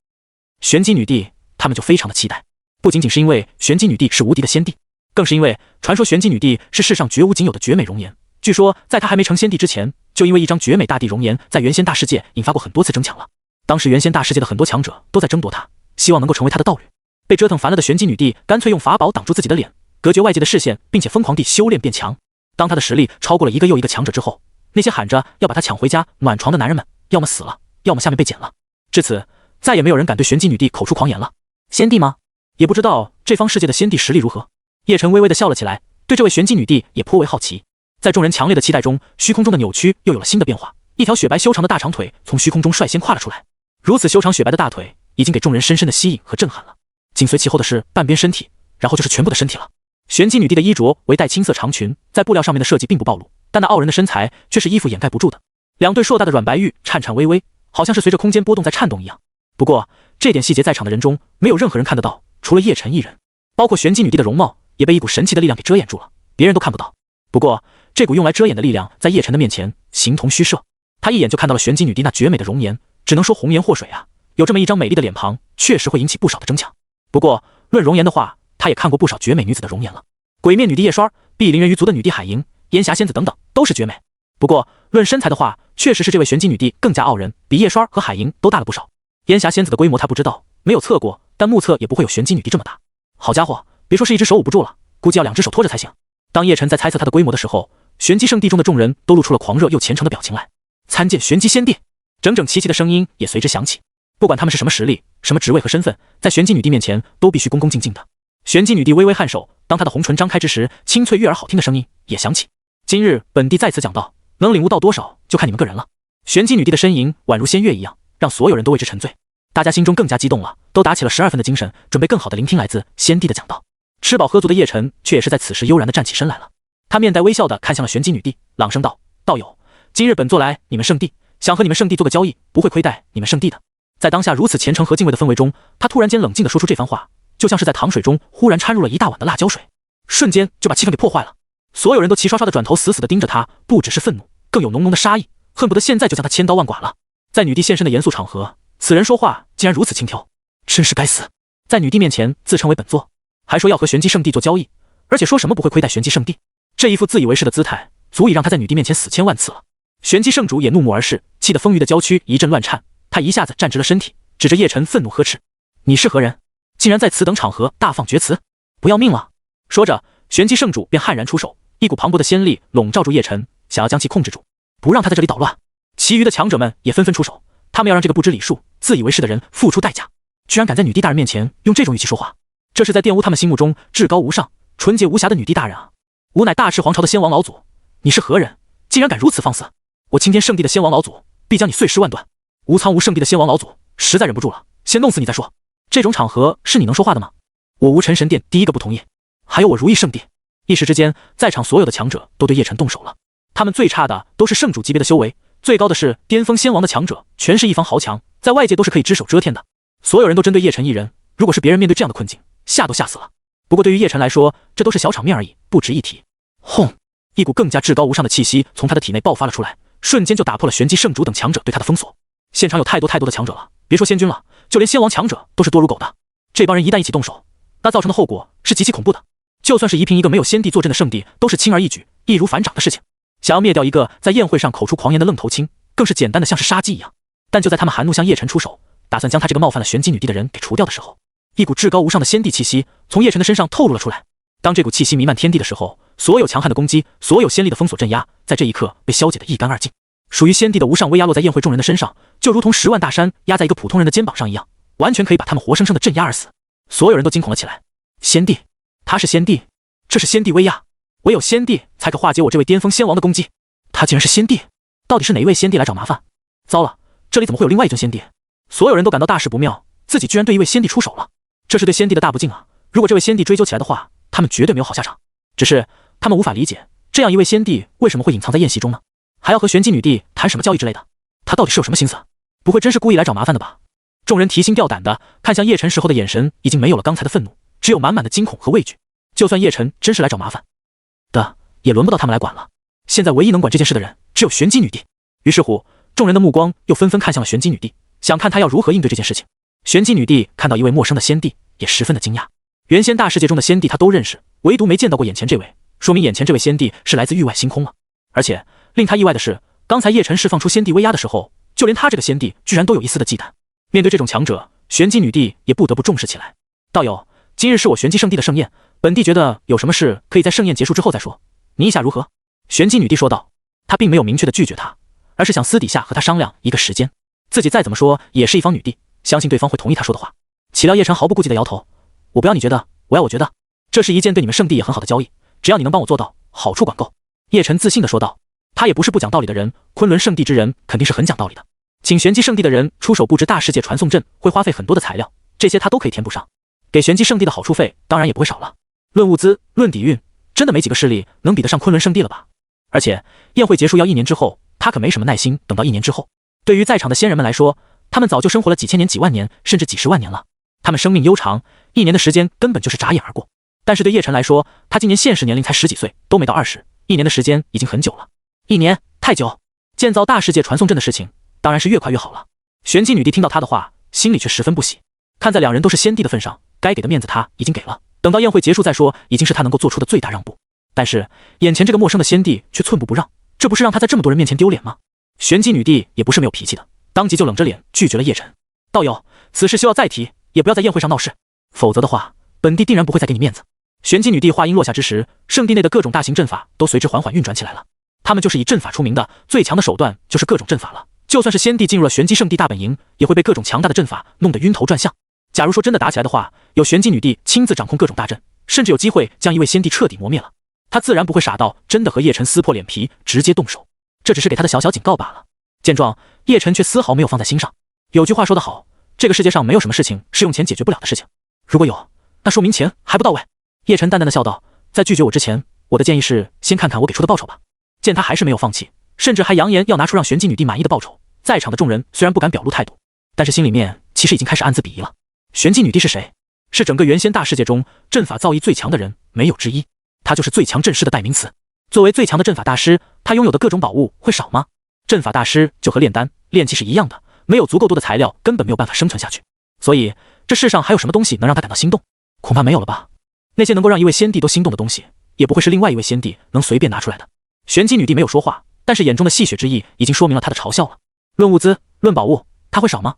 玄机女帝，他们就非常的期待。不仅仅是因为玄机女帝是无敌的先帝，更是因为传说玄机女帝是世上绝无仅有的绝美容颜。据说在她还没成仙帝之前，就因为一张绝美大地容颜，在原仙大世界引发过很多次争抢了。当时原仙大世界的很多强者都在争夺她，希望能够成为她的道侣。被折腾烦了的玄机女帝干脆用法宝挡住自己的脸，隔绝外界的视线，并且疯狂地修炼变强。当她的实力超过了一个又一个强者之后，那些喊着要把她抢回家暖床的男人们，要么死了，要么下面被剪了。至此，再也没有人敢对玄机女帝口出狂言了。先帝吗？也不知道这方世界的先帝实力如何。叶晨微微地笑了起来，对这位玄机女帝也颇为好奇。在众人强烈的期待中，虚空中的扭曲又有了新的变化，一条雪白修长的大长腿从虚空中率先跨了出来。如此修长雪白的大腿已经给众人深深的吸引和震撼了。紧随其后的是半边身体，然后就是全部的身体了。玄机女帝的衣着为带青色长裙，在布料上面的设计并不暴露，但那傲人的身材却是衣服掩盖不住的。两对硕大的软白玉颤颤巍巍，好像是随着空间波动在颤动一样。不过这点细节在场的人中没有任何人看得到，除了叶晨一人。包括玄机女帝的容貌也被一股神奇的力量给遮掩住了，别人都看不到。不过这股用来遮掩的力量在叶晨的面前形同虚设，他一眼就看到了玄机女帝那绝美的容颜，只能说红颜祸水啊。有这么一张美丽的脸庞，确实会引起不少的争抢。不过论容颜的话，他也看过不少绝美女子的容颜了。鬼面女帝叶衰、碧灵人鱼族的女帝海莹、烟霞仙子等等都是绝美。不过论身材的话，确实是这位玄机女帝更加傲人，比叶衰和海莹都大了不少。烟霞仙子的规模他不知道，没有测过，但目测也不会有玄机女帝这么大。好家伙，别说是一只手捂不住了，估计要两只手托着才行。当叶晨在猜测他的规模的时候，玄机圣地中的众人都露出了狂热又虔诚的表情来。参见玄机先帝，整整齐齐的声音也随之响起。不管他们是什么实力、什么职位和身份，在玄机女帝面前都必须恭恭敬敬的。玄机女帝微微颔首，当她的红唇张开之时，清脆悦耳好听的声音也响起。今日本帝在此讲道，能领悟到多少就看你们个人了。玄机女帝的身影宛如仙乐一样，让所有人都为之沉醉。大家心中更加激动了，都打起了12分的精神，准备更好的聆听来自先帝的讲道。吃饱喝足的叶晨却也是在此时悠然地站起身来了。他面带微笑地看向了玄机女帝，朗声道：“道友，今日本座来你们圣地，想和你们圣地做个交易，不会亏待你们圣地的。”在当下如此虔诚和敬畏的氛围中，他突然间冷静地说出这番话，就像是在糖水中忽然掺入了一大碗的辣椒水，瞬间就把气氛给破坏了。所有人都齐刷刷地转头死死地盯着他，不只是愤怒，更有浓浓的杀意，恨不得现在就将他千刀万剐了。在女帝现身的严肃场合，此人说话竟然如此轻佻，真是该死！在女帝面前自称为本座，还说要和玄机圣地做交易，而且说什么不会亏待玄机圣地，这一副自以为是的姿态，足以让他在女帝面前死千万次了。玄机圣主也怒目而视，气得丰腴的娇躯一阵乱颤，他一下子站直了身体，指着叶晨愤怒呵斥：“你是何人？竟然在此等场合大放厥词，不要命了！”说着，玄机圣主便悍然出手，一股磅礴的仙力笼罩住叶晨，想要将其控制住，不让他在这里捣乱。其余的强者们也纷纷出手，他们要让这个不知礼数、自以为是的人付出代价。居然敢在女帝大人面前用这种语气说话，这是在玷污他们心目中至高无上、纯洁无瑕的女帝大人啊！吾乃大赤皇朝的先王老祖，你是何人？竟然敢如此放肆！我青天圣地的先王老祖必将你碎尸万段！无苍无圣地的先王老祖实在忍不住了，先弄死你再说。这种场合是你能说话的吗？我无尘神殿第一个不同意，还有我如意圣地。一时之间，在场所有的强者都对叶晨动手了。他们最差的都是圣主级别的修为，最高的是巅峰仙王的强者，全是一方豪强，在外界都是可以只手遮天的。所有人都针对叶晨一人，如果是别人面对这样的困境，吓都吓死了。不过对于叶晨来说，这都是小场面而已，不值一提。轰！一股更加至高无上的气息从他的体内爆发了出来，瞬间就打破了玄机圣主等强者对他的封锁。现场有太多的强者了，别说仙君了，就连仙王强者都是多如狗的。这帮人一旦一起动手，那造成的后果是极其恐怖的。就算是夷平一个没有仙帝坐镇的圣地，都是轻而易举、易如反掌的事情。想要灭掉一个在宴会上口出狂言的愣头青，更是简单的像是杀鸡一样。但就在他们含怒向叶晨出手，打算将他这个冒犯了玄机女帝的人给除掉的时候，一股至高无上的仙帝气息从叶晨的身上透露了出来。当这股气息弥漫天地的时候，所有强悍的攻击，所有仙力的封锁镇压，在这一刻被消解得一干二净。属于仙帝的无上威压落在宴会众人的身上，就如同10万大山压在一个普通人的肩膀上一样，完全可以把他们活生生的镇压而死。所有人都惊恐了起来。仙帝，他是仙帝，这是仙帝威压，唯有仙帝才可化解我这位巅峰仙王的攻击。他竟然是仙帝，到底是哪一位仙帝来找麻烦？糟了，这里怎么会有另外一尊仙帝？所有人都感到大事不妙，自己居然对一位仙帝出手了，这是对仙帝的大不敬啊！如果这位仙帝追究起来的话，他们绝对没有好下场。只是他们无法理解，这样一位仙帝为什么会隐藏在宴席中呢？还要和玄机女帝谈什么交易之类的？他到底是有什么心思？不会真是故意来找麻烦的吧？众人提心吊胆的看向叶晨时候的眼神已经没有了刚才的愤怒，只有满满的惊恐和畏惧。就算叶晨真是来找麻烦的，也轮不到他们来管了。现在唯一能管这件事的人只有玄机女帝。于是乎，众人的目光又纷纷看向了玄机女帝，想看她要如何应对这件事情。玄机女帝看到一位陌生的仙帝，也十分的惊讶。原先大世界中的仙帝她都认识，唯独没见到过眼前这位，说明眼前这位仙帝是来自域外星空了。而且令她意外的是，刚才叶晨释放出仙帝威压的时候，就连他这个仙帝居然都有一丝的忌惮。面对这种强者，玄机女帝也不得不重视起来。道友，今日是我玄机圣地的盛宴，本帝觉得有什么事可以在盛宴结束之后再说，你意下如何？玄机女帝说道。她并没有明确的拒绝他，而是想私底下和他商量一个时间。自己再怎么说也是一方女帝，相信对方会同意他说的话。岂料叶晨毫不顾忌的摇头，我不要你觉得，我要我觉得，这是一件对你们圣地也很好的交易，只要你能帮我做到，好处管够。叶晨自信的说道。他也不是不讲道理的人，昆仑圣地之人肯定是很讲道理的。请玄机圣地的人出手布置大世界传送阵，会花费很多的材料，这些他都可以填补上。给玄机圣地的好处费当然也不会少了。论物资，论底蕴，真的没几个势力能比得上昆仑圣地了吧？而且宴会结束要1年之后，他可没什么耐心等到1年之后。对于在场的仙人们来说，他们早就生活了几千年、几万年，甚至几十万年了。他们生命悠长，1年的时间根本就是眨眼而过。但是对叶晨来说，他今年现实年龄才10几岁，都没到20，1年的时间已经很久了。1年太久，建造大世界传送阵的事情当然是越快越好了。玄机女帝听到他的话，心里却十分不喜。看在两人都是仙帝的份上，该给的面子他已经给了，等到宴会结束再说，已经是他能够做出的最大让步。但是眼前这个陌生的仙帝却寸步不让，这不是让他在这么多人面前丢脸吗？玄机女帝也不是没有脾气的，当即就冷着脸拒绝了叶晨。道友，此事休要再提，也不要在宴会上闹事，否则的话，本帝定然不会再给你面子。玄机女帝话音落下之时，圣地内的各种大型阵法都随之缓缓运转起来了。他们就是以阵法出名的，最强的手段就是各种阵法了。就算是仙帝进入了玄机圣地大本营，也会被各种强大的阵法弄得晕头转向。假如说真的打起来的话，有玄机女帝亲自掌控各种大阵，甚至有机会将一位仙帝彻底磨灭了。他自然不会傻到真的和叶晨撕破脸皮直接动手，这只是给他的小小警告罢了。见状，叶晨却丝毫没有放在心上。有句话说得好，这个世界上没有什么事情是用钱解决不了的事情。如果有，那说明钱还不到位。叶晨淡淡的笑道，在拒绝我之前，我的建议是先看看我给出的报酬吧。见他还是没有放弃，甚至还扬言要拿出让玄机女帝满意的报酬，在场的众人虽然不敢表露态度，但是心里面其实已经开始暗自鄙夷了。玄机女帝是谁？是整个原仙大世界中阵法造诣最强的人，没有之一。她就是最强阵师的代名词。作为最强的阵法大师，她拥有的各种宝物会少吗？阵法大师就和炼丹、炼器是一样的，没有足够多的材料，根本没有办法生存下去。所以，这世上还有什么东西能让他感到心动？恐怕没有了吧。那些能够让一位仙帝都心动的东西，也不会是另外一位仙帝能随便拿出来的。玄机女帝没有说话，但是眼中的戏谑之意已经说明了她的嘲笑了。论物资，论宝物，他会少吗？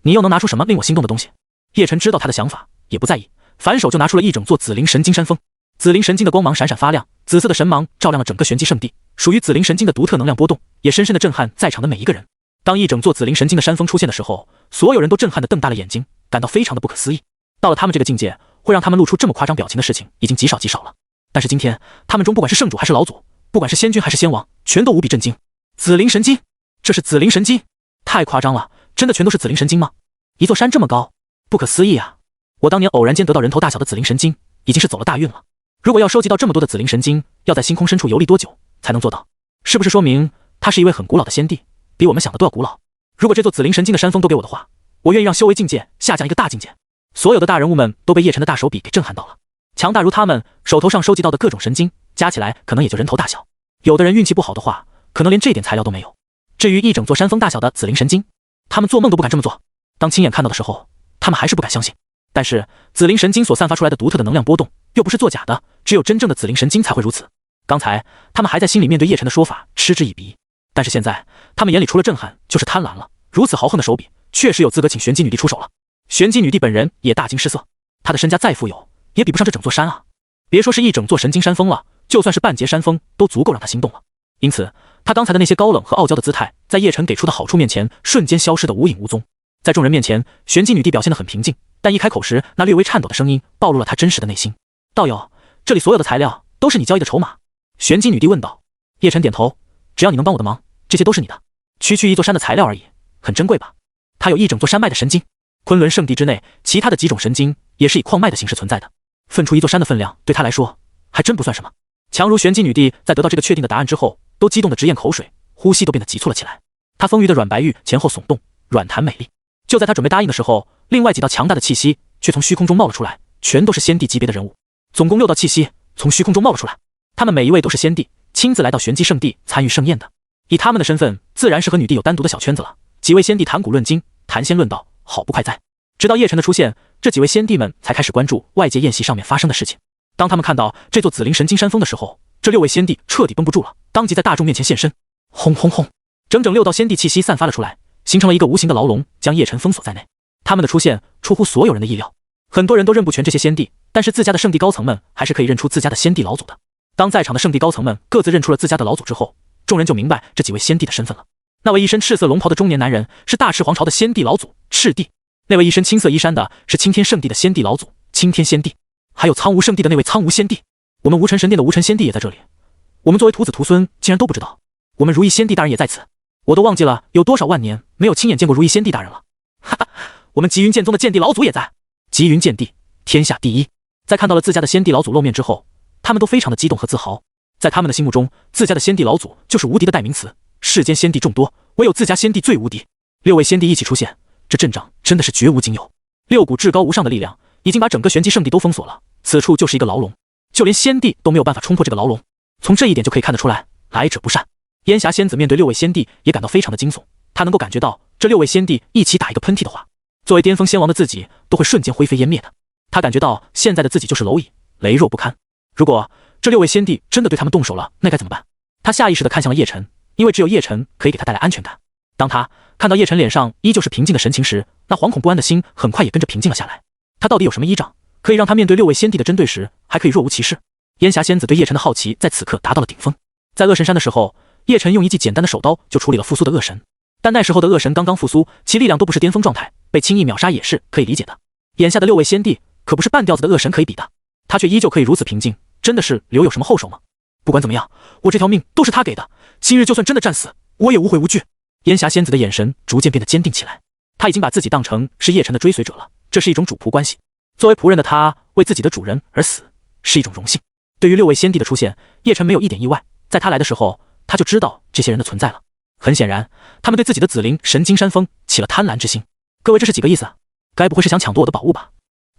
你又能拿出什么令我心动的东西？叶晨知道他的想法，也不在意，反手就拿出了一整座紫灵神晶山峰。紫灵神晶的光芒闪闪发亮，紫色的神芒照亮了整个玄机圣地，属于紫灵神晶的独特能量波动，也深深的震撼在场的每一个人。当一整座紫灵神晶的山峰出现的时候，所有人都震撼的瞪大了眼睛，感到非常的不可思议。到了他们这个境界，会让他们露出这么夸张表情的事情已经极少极少了。但是今天，他们中不管是圣主还是老祖，不管是仙君还是仙王，全都无比震惊。紫灵神晶，这是紫灵神晶？太夸张了，真的全都是紫灵神晶吗？一座山这么高，不可思议啊！我当年偶然间得到人头大小的紫灵神晶，已经是走了大运了。如果要收集到这么多的紫灵神晶，要在星空深处游历多久才能做到？是不是说明他是一位很古老的仙帝，比我们想的都要古老？如果这座紫灵神晶的山峰都给我的话，我愿意让修为境界下降一个大境界。所有的大人物们都被叶晨的大手笔给震撼到了。强大如他们，手头上收集到的各种神晶，加起来可能也就人头大小。有的人运气不好的话，可能连这点材料都没有。至于一整座山峰大小的紫灵神晶，他们做梦都不敢这么做。当亲眼看到的时候，他们还是不敢相信。但是紫灵神晶所散发出来的独特的能量波动，又不是作假的，只有真正的紫灵神晶才会如此。刚才他们还在心里面对叶晨的说法嗤之以鼻，但是现在他们眼里除了震撼就是贪婪了。如此豪横的手笔，确实有资格请玄机女帝出手了。玄机女帝本人也大惊失色，她的身家再富有，也比不上这整座山啊！别说是一整座神晶山峰了，就算是半截山峰，都足够让她心动了。因此，她刚才的那些高冷和傲娇的姿态，在叶晨给出的好处面前，瞬间消失得无影无踪。在众人面前，玄机女帝表现得很平静，但一开口时，那略微颤抖的声音暴露了她真实的内心。道友，这里所有的材料都是你交易的筹码？玄机女帝问道。叶晨点头，只要你能帮我的忙，这些都是你的。区区一座山的材料而已，很珍贵吧？它有一整座山脉的神晶，昆仑圣地之内，其他的几种神晶也是以矿脉的形式存在的。分出一座山的分量，对他来说还真不算什么。强如玄机女帝在得到这个确定的答案之后，都激动得直咽口水，呼吸都变得急促了起来。她丰腴的软白玉前后耸动，软弹美丽。就在她准备答应的时候，另外几道强大的气息却从虚空中冒了出来，全都是仙帝级别的人物。总共6道气息从虚空中冒了出来，他们每一位都是仙帝，亲自来到玄机圣地参与盛宴的。以他们的身份，自然是和女帝有单独的小圈子了。几位仙帝谈古论今，谈仙论道，好不快哉。直到叶晨的出现，这几位仙帝们才开始关注外界宴席上面发生的事情。当他们看到这座紫灵神晶山峰的时候，这6位仙帝彻底绷不住了，当即在大众面前现身。轰轰轰，整整6道仙帝气息散发了出来，形成了一个无形的牢笼，将叶晨封锁在内。他们的出现出乎所有人的意料，很多人都认不全这些仙帝，但是自家的圣地高层们还是可以认出自家的仙帝老祖的。当在场的圣地高层们各自认出了自家的老祖之后，众人就明白这几位仙帝的身份了。那位一身赤色龙袍的中年男人是大赤皇朝的仙帝老祖赤帝，那位一身青色衣衫的是青天圣地的仙帝老祖青天仙帝，还有苍梧圣地的那位苍梧仙帝。我们无尘神殿的无尘仙帝也在这里，我们作为徒子徒孙竟然都不知道。我们如意仙帝大人也在此，我都忘记了有多少万年没有亲眼见过如意仙帝大人了。哈哈，我们极云剑宗的剑帝老祖也在。极云剑帝，天下第一。在看到了自家的仙帝老祖露面之后，他们都非常的激动和自豪。在他们的心目中，自家的仙帝老祖就是无敌的代名词。世间仙帝众多，唯有自家仙帝最无敌。6位仙帝一起出现，这阵仗真的是绝无仅有。6股至高无上的力量已经把整个玄机圣地都封锁了，此处就是一个牢笼，就连仙帝都没有办法冲破这个牢笼。从这一点就可以看得出来，来者不善。烟霞仙子面对6位仙帝也感到非常的惊悚，她能够感觉到这6位仙帝一起打一个喷嚏的话，作为巅峰仙王的自己都会瞬间灰飞烟灭的。她感觉到现在的自己就是蝼蚁，羸弱不堪。如果这6位仙帝真的对他们动手了，那该怎么办？她下意识地看向了叶晨，因为只有叶晨可以给他带来安全感。当他看到叶晨脸上依旧是平静的神情时，那惶恐不安的心很快也跟着平静了下来。他到底有什么依仗，可以让他面对6位仙帝的针对时，还可以若无其事？烟霞仙子对叶晨的好奇在此刻达到了顶峰。在恶神山的时候，叶晨用一记简单的手刀就处理了复苏的恶神，但那时候的恶神刚刚复苏，其力量都不是巅峰状态，被轻易秒杀也是可以理解的。眼下的6位仙帝可不是半吊子的恶神可以比的，他却依旧可以如此平静，真的是留有什么后手吗？不管怎么样，我这条命都是他给的，今日就算真的战死，我也无悔无惧。烟霞仙子的眼神逐渐变得坚定起来，他已经把自己当成是叶晨的追随者了，这是一种主仆关系。作为仆人的他，为自己的主人而死，是一种荣幸。对于6位先帝的出现，叶晨没有一点意外，在他来的时候，他就知道这些人的存在了。很显然，他们对自己的紫灵神金山峰起了贪婪之心。各位，这是几个意思？该不会是想抢夺我的宝物吧？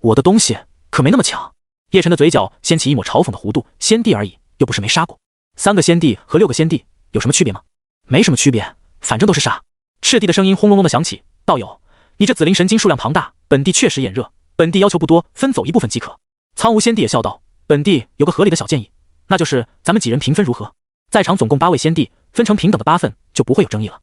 我的东西可没那么抢。叶晨的嘴角掀起一抹嘲讽的弧度，先帝而已，又不是没杀过。3个先帝和6个先帝有什么区别吗？没什么区别，反正都是杀。赤帝的声音轰隆隆的响起，道友，你这紫灵神晶数量庞大，本帝确实眼热，本帝要求不多，分走一部分即可。苍梧先帝也笑道，本帝有个合理的小建议，那就是咱们几人平分如何？在场总共8位先帝，分成平等的8份，就不会有争议了。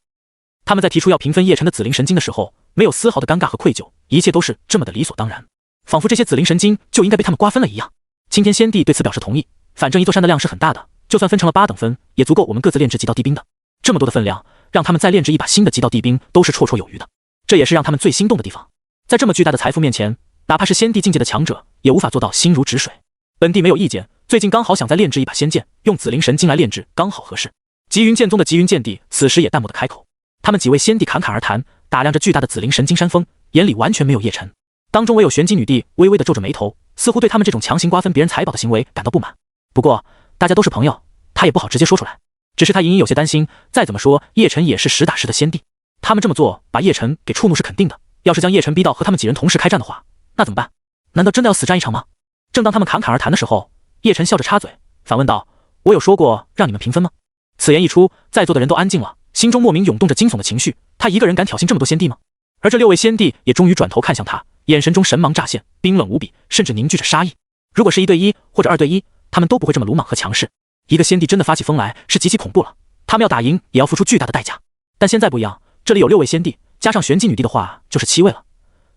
他们在提出要平分叶晨的紫灵神晶的时候，没有丝毫的尴尬和愧疚，一切都是这么的理所当然，仿佛这些紫灵神晶就应该被他们瓜分了一样。青天先帝对此表示同意，反正一座山的量是很大的，就算分成了8等分，也足够我们各自炼制极道地兵的。这么多的分量，让他们再炼制一把新的极道地兵都是绰绰有余的。这也是让他们最心动的地方。在这么巨大的财富面前，哪怕是先帝境界的强者，也无法做到心如止水。本帝没有意见，最近刚好想再炼制一把仙剑，用紫灵神晶来炼制，刚好合适。极云剑宗的极云剑帝此时也淡漠的开口。他们几位先帝侃侃而谈，打量着巨大的紫灵神晶山峰，眼里完全没有叶晨。当中唯有玄机女帝微微的皱着眉头，似乎对他们这种强行瓜分别人财宝的行为感到不满。不过大家都是朋友，他也不好直接说出来，只是他隐隐有些担心，再怎么说叶晨也是实打实的先帝，他们这么做把叶晨给触怒是肯定的，要是将叶晨逼到和他们几人同时开战的话，那怎么办？难道真的要死战一场吗？正当他们侃侃而谈的时候，叶晨笑着插嘴反问道，我有说过让你们平分吗？此言一出，在座的人都安静了，心中莫名涌动着惊悚的情绪，他一个人敢挑衅这么多先帝吗？而这6位先帝也终于转头看向他，眼神中神芒乍现，冰冷无比，甚至凝聚着杀意。如果是1对1或者2对1，他们都不会这么鲁莽和强势。一个先帝真的发起疯来是极其恐怖了，他们要打赢也要付出巨大的代价。但现在不一样，这里有6位先帝，加上玄机女帝的话就是7位了，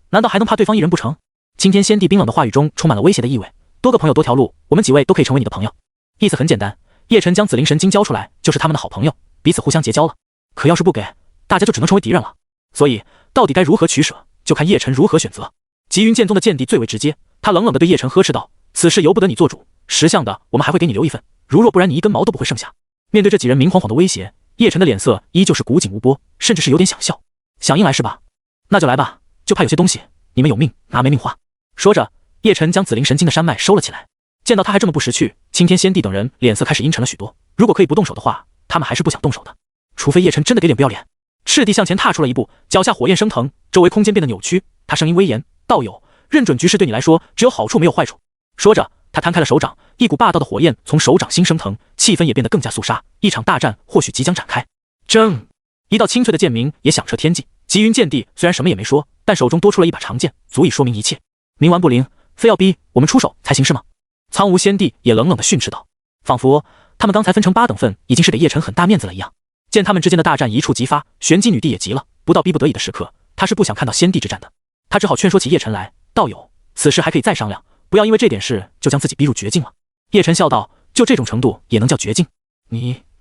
难道还能怕对方一人不成？青天先帝冰冷的话语中充满了威胁的意味，多个朋友多条路，我们几位都可以成为你的朋友。意思很简单，叶晨将紫灵神晶交出来就是他们的好朋友，彼此互相结交了。可要是不给，大家就只能成为敌人了。所以到底该如何取舍，就看叶晨如何选择。极云剑宗的剑帝最为直接，他冷冷地对叶晨呵斥道，此事由不得你做主，识相的我们还会给你留一份，如若不然你一根毛都不会剩下。面对这几人明晃晃的威胁，叶晨的脸色依旧是古井无波，甚至是有点想笑。想硬来是吧？那就来吧，就怕有些东西你们有命拿没命花。说着，叶晨将紫灵神晶的山脉收了起来。见到他还这么不识趣，青天先帝等人脸色开始阴沉了许多。如果可以不动手的话，他们还是不想动手的，除非叶晨真的给脸不要脸。赤帝向前踏出了一步，脚下火焰升腾，周围空间变得扭曲。他声音威严，道友，认准局势对你来说只有好处没有坏处。说着，他摊开了手掌，一股霸道的火焰从手掌心升腾，气氛也变得更加肃杀，一场大战或许即将展开。争！一道清脆的剑鸣也响彻天际。极云剑帝虽然什么也没说，但手中多出了一把长剑，足以说明一切。冥顽不灵，非要逼我们出手才行是吗？苍梧先帝也冷冷地训斥道，仿佛他们刚才分成8等份已经是给叶晨很大面子了一样。见他们之间的大战一触即发，玄机女帝也急了，不到逼不得已的时刻，她是不想看到先帝之战的。她只好劝说起叶晨来，道友，此事还可以再商量，不要因为这点事就将自己逼入绝境了。叶晨笑道，就这种程度也能叫绝境？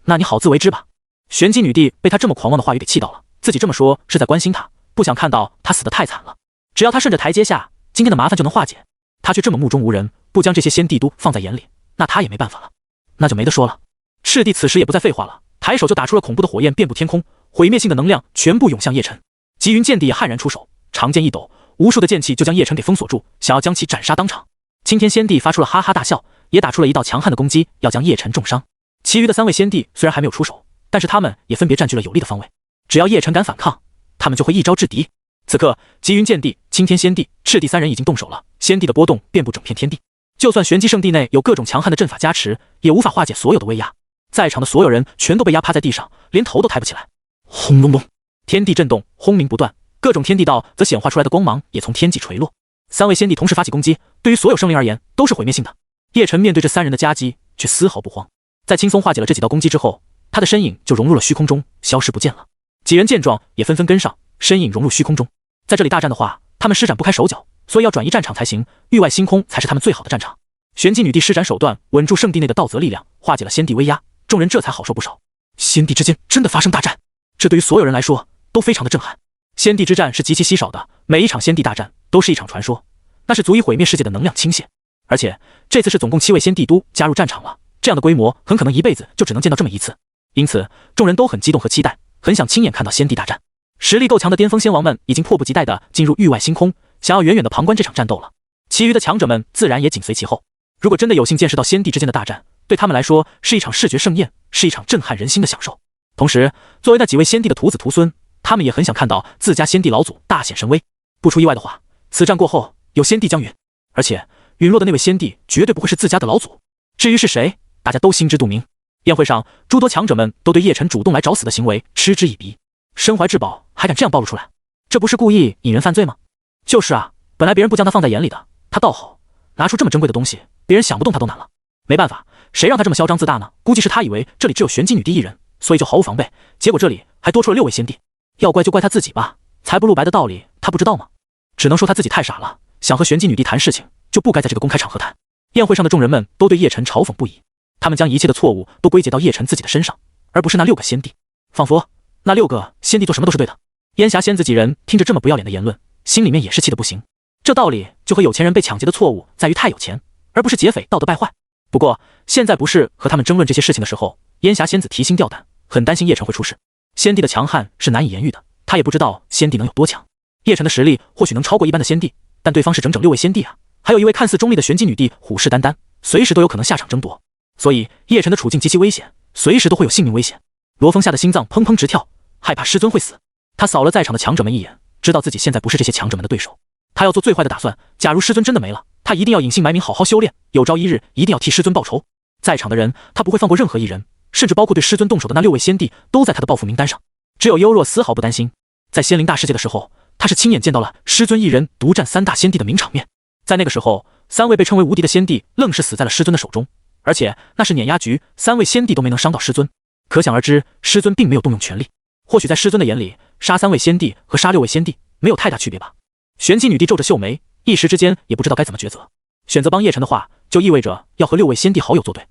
那你好自为之吧。玄机女帝被他这么狂妄的话语给气到了，自己这么说是在关心他，不想看到他死得太惨了。只要他顺着台阶下，今天的麻烦就能化解。他却这么目中无人，不将这些先帝都放在眼里，那他也没办法了。那就没得说了。赤帝此时也不再废话了，抬手就打出了恐怖的火焰，遍布天空，毁灭性的能量全部涌向叶晨。极云剑帝也悍然出手，长剑一抖，无数的剑气就将叶晨给封锁住，想要将其斩杀当场。青天先帝发出了哈哈大笑，也打出了一道强悍的攻击，要将叶晨重伤。其余的3位先帝虽然还没有出手，但是他们也分别占据了有利的方位，只要叶晨敢反抗，他们就会一招制敌。此刻，极云剑帝、青天先帝、赤帝3人已经动手了，先帝的波动遍布整片天地。就算玄机圣地内有各种强悍的阵法加持，也无法化解所有的威压。在场的所有人全都被压趴在地上，连头都抬不起来。轰隆隆，天地震动，轰鸣不断，各种天地道则显化出来的光芒也从天际垂落。3位先帝同时发起攻击，对于所有生灵而言都是毁灭性的。叶晨面对这3人的夹击，却丝毫不慌。在轻松化解了这几道攻击之后，他的身影就融入了虚空中，消失不见了。几人见状，也纷纷跟上，身影融入虚空中。在这里大战的话，他们施展不开手脚，所以要转移战场才行，域外星空才是他们最好的战场。玄机女帝施展手段，稳住圣地内的道则力量，化解了先帝威压，众人这才好受不少。先帝之间真的发生大战，这对于所有人来说都非常的震撼。先帝之战是极其稀少的，每一场先帝大战都是一场传说，那是足以毁灭世界的能量倾泻。而且这次是总共7位先帝都加入战场了，这样的规模很可能一辈子就只能见到这么一次，因此众人都很激动和期待，很想亲眼看到先帝大战。实力够强的巅峰仙王们已经迫不及待地进入域外星空，想要远远地旁观这场战斗了。其余的强者们自然也紧随其后。如果真的有幸见识到仙帝之间的大战，对他们来说是一场视觉盛宴，是一场震撼人心的享受。同时，作为那几位仙帝的徒子徒孙，他们也很想看到自家仙帝老祖大显神威。不出意外的话，此战过后有仙帝将陨，而且陨落的那位仙帝绝对不会是自家的老祖。至于是谁，大家都心知肚明。宴会上，诸多强者们都对叶晨主动来找死的行为嗤之以鼻，身怀至宝还敢这样暴露出来，这不是故意引人犯罪吗？就是啊，本来别人不将他放在眼里的，他倒好，拿出这么珍贵的东西，别人想不动他都难了。没办法，谁让他这么嚣张自大呢？估计是他以为这里只有玄机女帝一人，所以就毫无防备，结果这里还多出了6位仙帝。要怪就怪他自己吧，财不露白的道理他不知道吗？只能说他自己太傻了，想和玄机女帝谈事情就不该在这个公开场合谈。宴会上的众人们都对叶晨嘲讽不已，他们将一切的错误都归结到叶晨自己的身上，而不是那6个仙帝，仿佛那6个仙帝做什么都是对的。烟霞仙子几人听着这么不要脸的言论，心里面也是气得不行。这道理就和有钱人被抢劫的错误在于太有钱，而不是劫匪道德败坏。不过现在不是和他们争论这些事情的时候，烟霞仙子提心吊胆，很担心叶晨会出事。仙帝的强悍是难以言喻的，他也不知道仙帝能有多强。叶晨的实力或许能超过一般的仙帝，但对方是整整6位仙帝啊，还有一位看似中立的玄机女帝虎视眈眈，随时都有可能下场争夺。所以叶晨的处境极其危险，随时都会有性命危险。罗峰吓得心脏砰砰直跳，害怕师尊会死。他扫了在场的强者们一眼，知道自己现在不是这些强者们的对手。他要做最坏的打算，假如师尊真的没了，他一定要隐姓埋名好好修炼，有朝一日一定要替师尊报仇。在场的人他不会放过任何一人，甚至包括对师尊动手的那6位仙帝都在他的报复名单上。只有幽若丝毫不担心，在仙灵大世界的时候，他是亲眼见到了师尊一人独占3大仙帝的名场面。在那个时候，3位被称为无敌的仙帝愣是死在了师尊的手中，而且那是碾压局，3位仙帝都没能伤到师尊，可想而知师尊并没有动用全力。或许在师尊的眼里，杀3位仙帝和杀6位仙帝没有太大区别吧。玄机女帝皱着秀眉，一时之间也不知道该怎么抉择。选择帮叶晨的话，就意味着要和6位仙帝好友作对，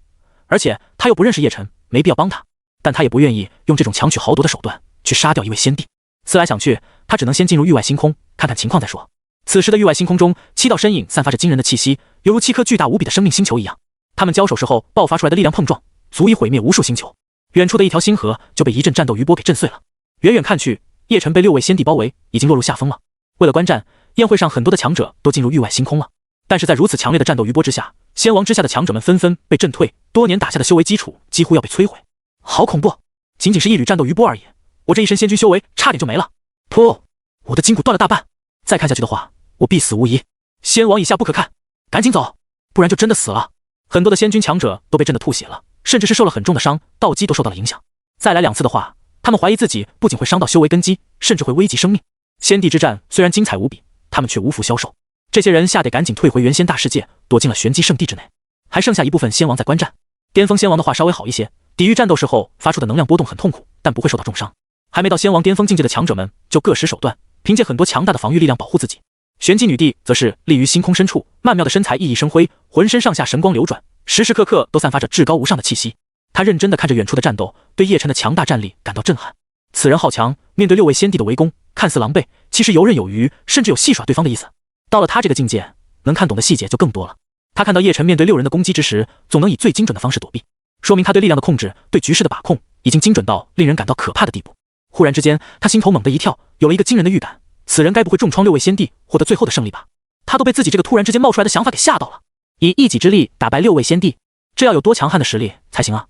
而且他又不认识叶晨，没必要帮他。但他也不愿意用这种强取豪夺的手段去杀掉一位仙帝。思来想去，他只能先进入域外星空看看情况再说。此时的域外星空中，7道身影散发着惊人的气息，犹如7颗巨大无比的生命星球一样。他们交手时候爆发出来的力量碰撞，足以毁灭无数星球。远处的一条星河就被一阵战斗余波给震碎了。远远看去，叶晨被6位仙帝包围，已经落入下风了。为了观战，宴会上很多的强者都进入域外星空了。但是在如此强烈的战斗余波之下，仙王之下的强者们纷纷被震退，多年打下的修为基础几乎要被摧毁。好恐怖！仅仅是一缕战斗余波而已，我这一身仙君修为差点就没了。噗！我的筋骨断了大半，再看下去的话，我必死无疑。仙王以下不可看，赶紧走，不然就真的死了。很多的仙君强者都被震得吐血了，甚至是受了很重的伤，道基都受到了影响。再来2次的话，他们怀疑自己不仅会伤到修为根基，甚至会危及生命。仙帝之战虽然精彩无比，他们却无福消受。这些人吓得赶紧退回原仙大世界，躲进了玄机圣地之内。还剩下一部分仙王在观战。巅峰仙王的话稍微好一些，抵御战斗时候发出的能量波动很痛苦，但不会受到重伤。还没到仙王巅峰境界的强者们就各使手段，凭借很多强大的防御力量保护自己。玄机女帝则是立于星空深处，曼妙的身材熠熠生辉，浑身上下神光流转，时时刻刻都散发着至高无上的气息。她认真地看着远处的战斗，对叶晨的强大战力感到震撼。此人好强，面对6位仙帝的围攻，看似狼狈，其实游刃有余，甚至有戏耍对方的意思。到了他这个境界，能看懂的细节就更多了。他看到叶晨面对6人的攻击之时，总能以最精准的方式躲避，说明他对力量的控制，对局势的把控，已经精准到令人感到可怕的地步。忽然之间，他心头猛地一跳，有了一个惊人的预感，此人该不会重创6位仙帝，获得最后的胜利吧？他都被自己这个突然之间冒出来的想法给吓到了。以一己之力打败6位仙帝，这要有多强悍的实力才行啊？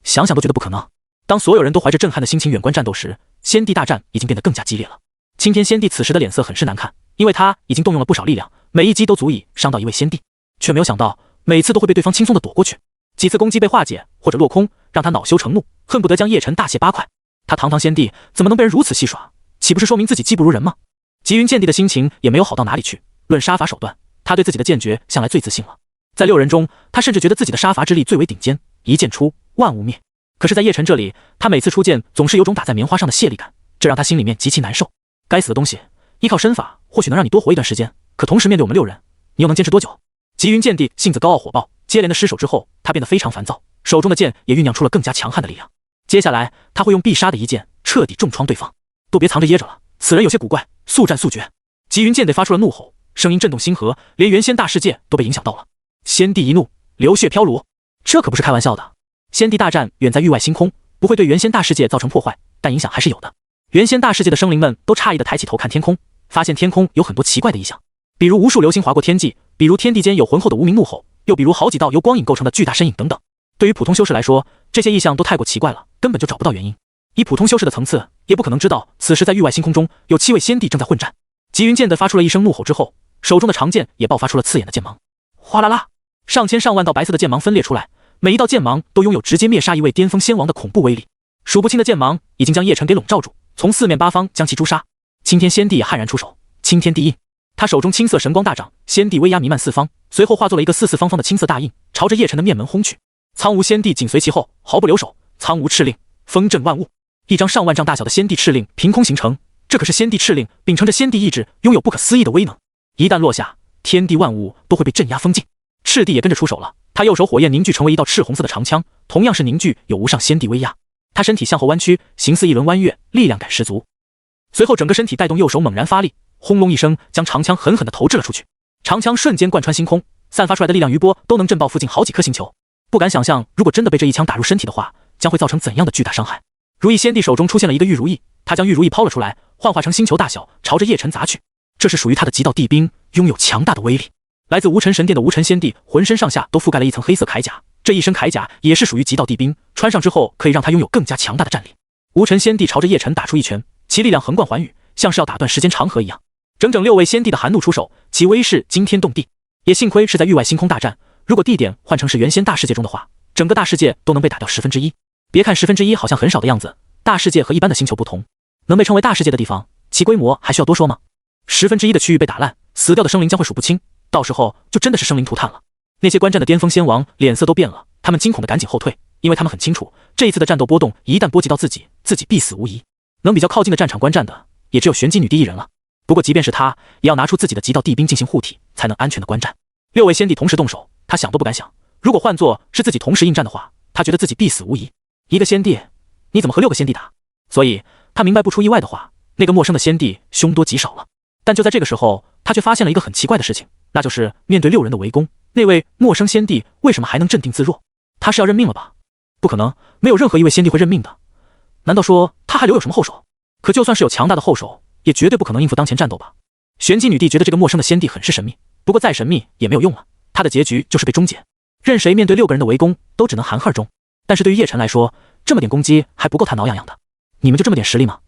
想想都觉得不可能。当所有人都怀着震撼的心情远观战斗时，仙帝大战已经变得更加激烈了。青天仙帝此时的脸色很是难看，因为他已经动用了不少力量，每一击都足以伤到一位仙帝，却没有想到每次都会被对方轻松地躲过去。几次攻击被化解或者落空，让他恼羞成怒，恨不得将叶晨大卸8块。他堂堂仙帝怎么能被人如此戏耍？岂不是说明自己技不如人吗？极云剑帝的心情也没有好到哪里去。论杀伐手段，他对自己的剑诀向来最自信了。在6人中，他甚至觉得自己的杀伐之力最为顶尖，一剑出万物灭。可是在叶晨这里，他每次出剑总是有种打在棉花上的泄力感，这让他心里面极其难受。该死的东西，依靠身法或许能让你多活一段时间，可同时面对我们6人，你又能坚持多久？极云剑帝性子高傲火爆，接连的失手之后，他变得非常烦躁，手中的剑也酝酿出了更加强悍的力量。接下来他会用必杀的一剑彻底重创对方。都别藏着掖着了，此人有些古怪，速战速决！极云剑帝发出了怒吼，声音震动星河，连原仙大世界都被影响到了。仙帝一怒，流血飘橹，这可不是开玩笑的。仙帝大战远在域外星空，不会对原仙大世界造成破坏，但影响还是有的。原先大世界的生灵们都诧异地抬起头看天空，发现天空有很多奇怪的异象，比如无数流星划过天际，比如天地间有浑厚的无名怒吼，又比如好几道由光影构成的巨大身影等等。对于普通修士来说，这些异象都太过奇怪了，根本就找不到原因。以普通修士的层次，也不可能知道此时在域外星空中有7位仙帝正在混战。吉云剑的发出了一声怒吼之后，手中的长剑也爆发出了刺眼的剑芒，哗啦啦，上千上万道白色的剑芒分裂出来，每一道剑芒都拥有直接灭杀一位巅峰仙王的恐怖威力。数不清的剑芒已经将叶晨给笼罩住，从四面八方将其诛杀。青天仙帝也悍然出手，青天地印，他手中青色神光大涨，仙帝威压弥漫四方，随后化作了一个四四方方的青色大印，朝着叶晨的面门轰去。苍梧仙帝紧随其后，毫不留手，苍梧敕令，风震万物。一张上万丈大小的仙帝敕令凭空形成，这可是仙帝敕令秉承着仙帝意志，拥有不可思议的威能。一旦落下，天地万物都会被镇压封禁。赤帝也跟着出手了，他右手火焰凝聚成为一道赤红色的长枪，同样是凝聚，有无上仙帝威压。他身体向后弯曲，形似一轮弯月，力量感十足。随后整个身体带动右手猛然发力，轰隆一声将长枪狠狠地投掷了出去。长枪瞬间贯穿星空，散发出来的力量余波都能震爆附近好几颗星球。不敢想象，如果真的被这一枪打入身体的话，将会造成怎样的巨大伤害。如意仙帝手中出现了一个玉如意，他将玉如意抛了出来，幻化成星球大小，朝着叶晨砸去。这是属于他的极道地兵，拥有强大的威力。来自无尘神殿的无尘仙帝浑身上下都覆盖了一层黑色铠甲，这一身铠甲也是属于极道地兵，穿上之后可以让他拥有更加强大的战力。无尘仙帝朝着叶晨打出一拳，其力量横贯寰宇，像是要打断时间长河一样。整整6位仙帝的寒怒出手，其威势惊天动地。也幸亏是在域外星空大战，如果地点换成是原先大世界中的话，整个大世界都能被打掉1/10。别看1/10好像很少的样子，大世界和一般的星球不同，能被称为大世界的地方，其规模还需要多说吗？1/10的区域被打烂，死掉的生灵将会数不清，到时候就真的是生灵涂炭了。那些观战的巅峰仙王脸色都变了，他们惊恐的赶紧后退，因为他们很清楚，这一次的战斗波动一旦波及到自己，自己必死无疑。能比较靠近的战场观战的，也只有玄机女帝一人了。不过即便是她，也要拿出自己的极道地兵进行护体，才能安全的观战。6位仙帝同时动手，他想都不敢想，如果换作是自己同时应战的话，他觉得自己必死无疑。一个仙帝，你怎么和6个仙帝打？所以他明白不出意外的话，那个陌生的仙帝凶多吉少了。但就在这个时候，他却发现了一个很奇怪的事情，那就是面对6人的围攻，那位陌生仙帝为什么还能镇定自若？他是要认命了吧？不可能，没有任何一位仙帝会认命的。难道说他还留有什么后手？可就算是有强大的后手，也绝对不可能应付当前战斗吧。玄机女帝觉得这个陌生的仙帝很是神秘，不过再神秘也没有用了，他的结局就是被终结。任谁面对6个人的围攻，都只能含恨而终。但是对于叶晨来说，这么点攻击还不够他挠痒痒的。你们就这么点实力吗？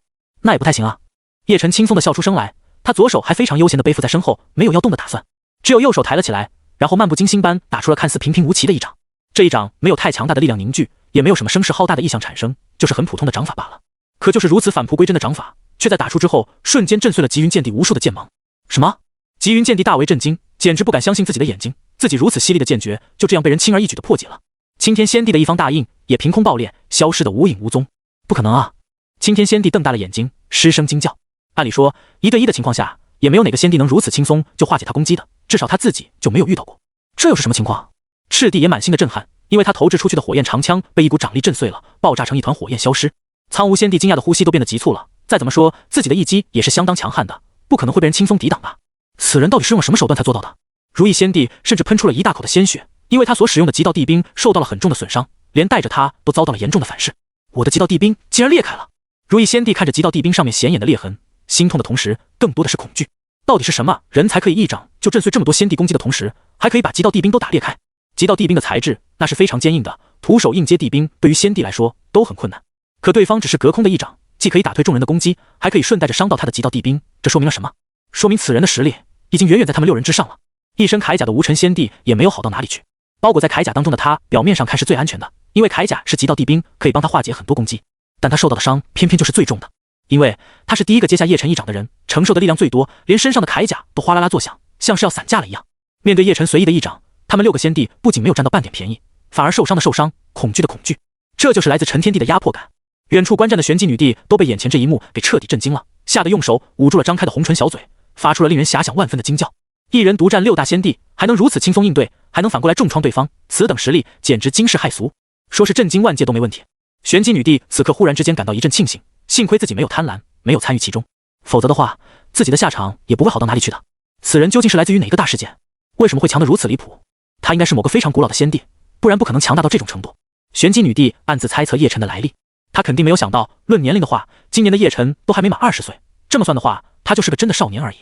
那也不太行啊。叶晨轻松地笑出声来，他左手还非常悠闲地背负在身后，没有要动的打算，只有右手抬了起来，然后漫不经心般打出了看似平平无奇的一掌。这一掌没有太强大的力量凝聚，也没有什么声势浩大的异象产生，就是很普通的掌法罢了。可就是如此返璞归真的掌法，却在打出之后瞬间震碎了极云剑帝无数的剑芒。什么？极云剑帝大为震惊，简直不敢相信自己的眼睛，自己如此犀利的剑诀就这样被人轻而易举的破解了。青天仙帝的一方大印也凭空爆裂，消失得无影无踪。不可能啊！青天仙帝瞪大了眼睛，失声惊叫。按理说1对1的情况下，也没有哪个仙帝能如此轻松就化解他攻击的，至少他自己就没有遇到过。这又是什么情况？赤帝也满心的震撼，因为他投掷出去的火焰长枪被一股掌力震碎了，爆炸成一团火焰消失。苍梧仙帝惊讶的呼吸都变得急促了，再怎么说自己的一击也是相当强悍的，不可能会被人轻松抵挡吧？此人到底是用了什么手段才做到的？如意仙帝甚至喷出了一大口的鲜血，因为他所使用的极道地兵受到了很重的损伤，连带着他都遭到了严重的反噬。我的极道地兵竟然裂开了！如意仙帝看着极道地兵上面显眼的裂痕，心痛的同时更多的是恐惧。到底是什么人才可以一掌就震碎这么多仙帝攻击的同时，还可以把极道地兵都打裂开？极道地兵的材质那是非常坚硬的，徒手硬接地兵对于仙帝来说都很困难。可对方只是隔空的一掌，既可以打退众人的攻击，还可以顺带着伤到他的极道地兵，这说明了什么？说明此人的实力已经远远在他们6人之上了。一身铠甲的无尘仙帝也没有好到哪里去，包裹在铠甲当中的他表面上看是最安全的，因为铠甲是极道地兵，可以帮他化解很多攻击。但他受到的伤偏偏就是最重的，因为他是第一个接下叶晨一掌的人，承受的力量最多，连身上的铠甲都哗啦啦作响，像是要散架了一样。面对叶晨随意的一掌，他们6个仙帝不仅没有占到半点便宜，反而受伤的受伤，恐惧的恐惧。这就是来自陈天帝的压迫感。远处观战的玄机女帝都被眼前这一幕给彻底震惊了，吓得用手捂住了张开的红唇小嘴，发出了令人遐想万分的惊叫。一人独占6大仙帝，还能如此轻松应对，还能反过来重创对方，此等实力简直惊世骇俗，说是震惊万界都没问题。玄机女帝此刻忽然之间感到一阵庆幸，幸亏自己没有贪婪，没有参与其中，否则的话，自己的下场也不会好到哪里去的。此人究竟是来自于哪个大世界？为什么会强得如此离谱？他应该是某个非常古老的仙帝，不然不可能强大到这种程度。玄机女帝暗自猜测叶晨的来历。他肯定没有想到，论年龄的话，今年的叶晨都还没满20岁，这么算的话，他就是个真的少年而已。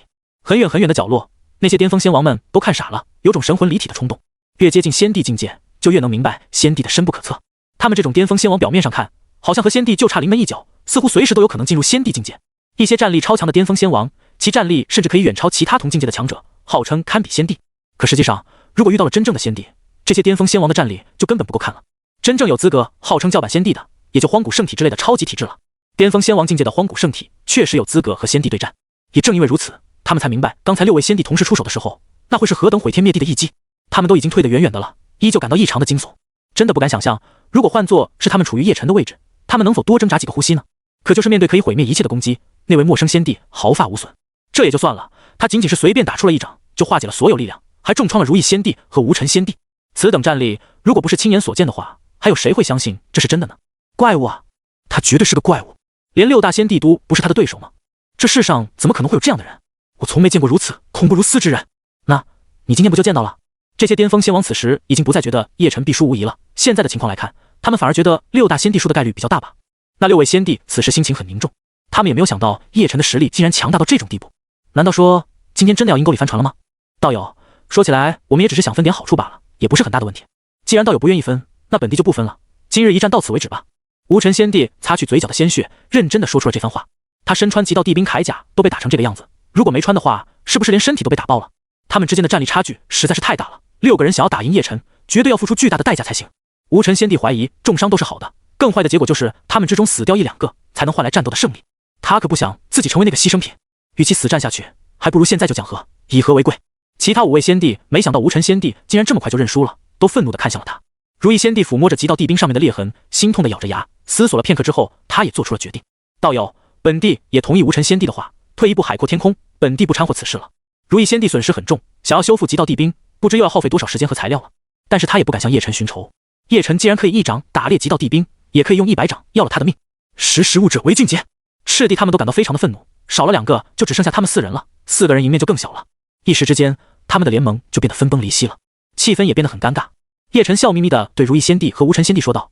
很远很远的角落，那些巅峰仙王们都看傻了，有种神魂离体的冲动。越接近仙帝境界，就越能明白仙帝的深不可测。他们这种巅峰仙王表面上看，好像和仙帝就差临门一脚，似乎随时都有可能进入仙帝境界。一些战力超强的巅峰仙王，其战力甚至可以远超其他同境界的强者，号称堪比仙帝。可实际上，如果遇到了真正的仙帝，这些巅峰仙王的战力就根本不够看了。真正有资格号称叫板仙帝的，也就荒古圣体之类的超级体质了。巅峰仙王境界的荒古圣体确实有资格和仙帝对战，也正因为如此，他们才明白刚才6位仙帝同时出手的时候，那会是何等毁天灭地的一击。他们都已经退得远远的了，依旧感到异常的惊悚，真的不敢想象，如果换作是他们处于叶晨的位置，他们能否多挣扎几个呼吸呢？可就是面对可以毁灭一切的攻击，那位陌生仙帝毫发无损。这也就算了，他仅仅是随便打出了一掌，就化解了所有力量，还重创了如意仙帝和无尘仙帝。此等战力，如果不是亲眼所见的话，还有谁会相信这是真的呢？怪物啊，他绝对是个怪物，连6大仙帝都不是他的对手吗？这世上怎么可能会有这样的人？我从没见过如此恐怖如斯之人。那，你今天不就见到了？这些巅峰仙王此时已经不再觉得叶晨必输无疑了，现在的情况来看，他们反而觉得6大仙帝输的概率比较大吧。那6位仙帝此时心情很凝重，他们也没有想到叶晨的实力竟然强大到这种地步。难道说今天真的要阴沟里翻船了吗？道友，说起来我们也只是想分点好处罢了，也不是很大的问题。既然道友不愿意分，那本帝就不分了，今日一战到此为止吧。无尘仙帝擦去嘴角的鲜血，认真的说出了这番话。他身穿极道帝兵铠甲都被打成这个样子，如果没穿的话，是不是连身体都被打爆了？他们之间的战力差距实在是太大了，6个人想要打赢叶晨，绝对要付出巨大的代价才行。无尘仙帝怀疑重伤都是好的，更坏的结果就是他们之中死掉1、2个，才能换来战斗的胜利。他可不想自己成为那个牺牲品，与其死战下去，还不如现在就讲和，以和为贵。其他5位仙帝没想到无尘仙帝竟然这么快就认输了，都愤怒地看向了他。如意仙帝抚摸着极道帝兵上面的裂痕，心痛地咬着牙，思索了片刻之后，他也做出了决定。道友，本帝也同意无尘仙帝的话，退一步海阔天空，本帝不掺和此事了。如意仙帝损失很重，想要修复极道帝兵，不知又要耗费多少时间和材料了。但是他也不敢向叶晨寻仇，叶晨既然可以1掌打裂极道帝兵，也可以用100掌要了他的命。识物者为俊杰。赤帝他们都感到非常的愤怒，少了2个就只剩下他们4人了，4个人赢面就更小了。一时之间，他们的联盟就变得分崩离析了，气氛也变得很尴尬。叶晨笑眯眯地对如意仙帝和无尘仙帝说道：“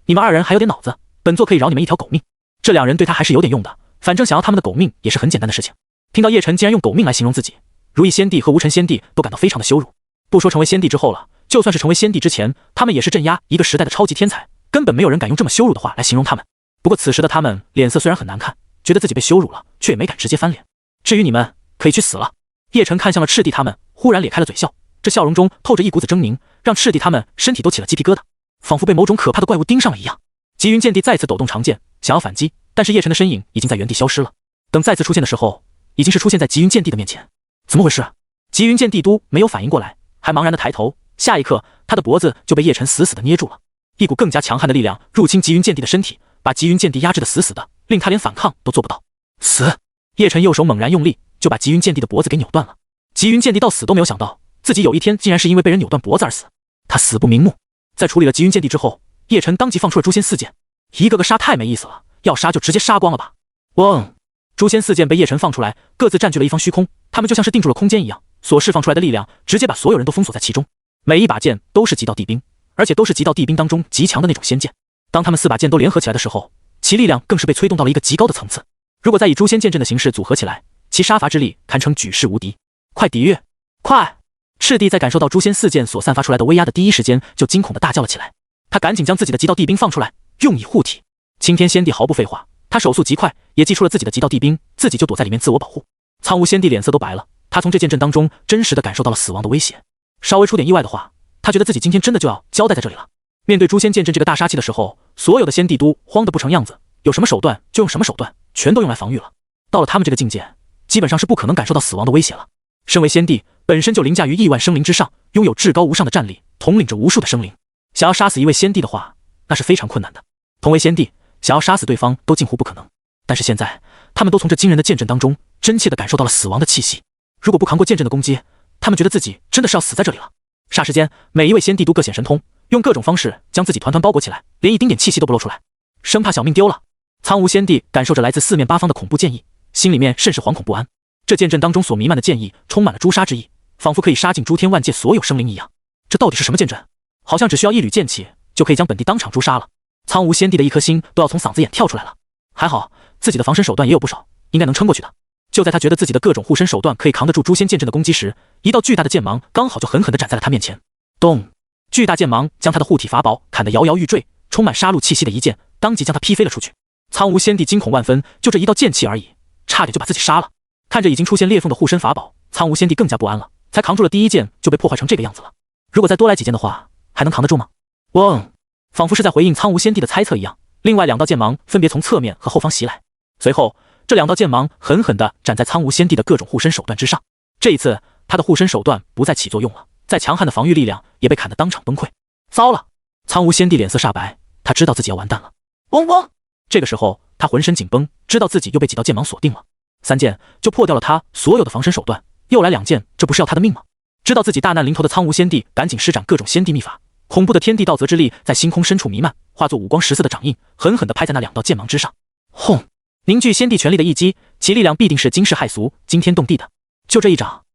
你们2人还有点脑子，本座可以饶你们一条狗命。”这2人对他还是有点用的，反正想要他们的狗命也是很简单的事情。听到叶晨竟然用狗命来形容自己，如意仙帝和无尘仙帝都感到非常的羞辱。不说成为仙帝之后了，就算是成为仙帝之前，他们也是镇压一个时代的超级天才，根本没有人敢用这么羞辱的话来形容他们。不过此时的他们脸色虽然很难看，觉得自己被羞辱了，却也没敢直接翻脸。至于你们，可以去死了。叶晨看向了赤帝他们，忽然咧开了嘴笑，这笑容中透着一股子狰狞，让赤帝他们身体都起了鸡皮疙瘩，仿佛被某种可怕的怪物盯上了一样。极云剑帝再次抖动长剑，想要反击，但是叶晨的身影已经在原地消失了。等再次出现的时候，已经是出现在极云剑帝的面前。怎么回事？极云剑帝都没有反应过来，还茫然的抬头，下一刻他的脖子就被叶晨死死的捏住了。一股更加强悍的力量入侵极云剑帝的身体，把极云剑帝压制的死死的，令他连反抗都做不到。死！叶晨右手猛然用力，就把极云剑帝的脖子给扭断了。极云剑帝到死都没有想到，自己有一天竟然是因为被人扭断脖子而死。他死不瞑目。在处理了极云剑帝之后，叶晨当即放出了诛仙4剑，一个个杀太没意思了，要杀就直接杀光了吧。嗡！诛仙4剑被叶晨放出来，各自占据了一方虚空，他们就像是定住了空间一样，所释放出来的力量直接把所有人都封锁在其中。每一把剑都是极道帝兵，而且都是极道帝兵当中极强的那种仙剑。当他们4把剑都联合起来的时候，其力量更是被催动到了一个极高的层次。如果再以诛仙剑阵的形式组合起来，其杀伐之力堪称举世无敌。快抵御！快！赤帝在感受到诛仙4剑所散发出来的威压的第一时间，就惊恐地大叫了起来。他赶紧将自己的极道帝兵放出来，用以护体。青天仙帝毫不废话，他手速极快，也祭出了自己的极道帝兵，自己就躲在里面自我保护。苍梧仙帝脸色都白了，他从这剑阵当中真实地感受到了死亡的威胁。稍微出点意外的话，他觉得自己今天真的就要交代在这里了。面对诛仙剑阵这个大杀器的时候，所有的仙帝都慌得不成样子，有什么手段就用什么手段，全都用来防御了。到了他们这个境界，基本上是不可能感受到死亡的威胁了。身为仙帝，本身就凌驾于亿万生灵之上，拥有至高无上的战力，统领着无数的生灵。想要杀死一位仙帝的话，那是非常困难的。同为仙帝，想要杀死对方都近乎不可能。但是现在，他们都从这惊人的剑阵当中真切地感受到了死亡的气息。如果不扛过剑阵的攻击，他们觉得自己真的是要死在这里了。霎时间，每一位仙帝都各显神通，用各种方式将自己团团包裹起来，连一丁点气息都不露出来，生怕小命丢了。苍梧仙帝感受着来自四面八方的恐怖剑意，心里面甚是惶恐不安。这剑阵当中所弥漫的剑意充满了诛杀之意，仿佛可以杀尽诸天万界所有生灵一样。这到底是什么剑阵？好像只需要一缕剑气就可以将本帝当场诛杀了。苍无先帝的一颗心都要从嗓子眼跳出来了。还好自己的防身手段也有不少，应该能撑过去的。就在他觉得自己的各种护身手段可以扛得住诛仙剑阵的攻击时，一道巨大的剑芒刚好就狠狠地斩在了他面前。咚！巨大剑芒将他的护体法宝砍得摇摇欲坠，充满杀戮气息的一剑当即将他劈飞了出去。苍无先帝惊恐万分，就这一道剑气而已，差点就把自己杀了。看着已经出现裂缝的护身法宝，苍无先帝更加不安了，才扛住了第一剑就被破坏成这个样子了。如果再多来几剑的话，还能扛得住吗？嗡！仿佛是在回应苍无先帝的猜测一样，另外2道剑芒分别从侧面和后方袭来，随后这2道剑芒狠狠地斩在苍无先帝的各种护身手段之上。这一次他的护身手段不再起作用了，再强悍的防御力量也被砍得当场崩溃。糟了！苍无先帝脸色煞白，他知道自己要完蛋了。嗡嗡！这个时候他浑身紧绷，知道自己又被几道剑芒锁定了，3剑就破掉了他所有的防身手段，又来2剑，这不是要他的命吗？知道自己大难临头的苍无先帝赶紧施展各种先帝秘法，恐怖的天地道则之力在星空深处弥漫，化作5光10色的掌印，狠狠地拍在那2道剑芒之上。轰！凝聚先帝全力的一击，其力量必定是惊世骇俗、惊天动地的。就这一掌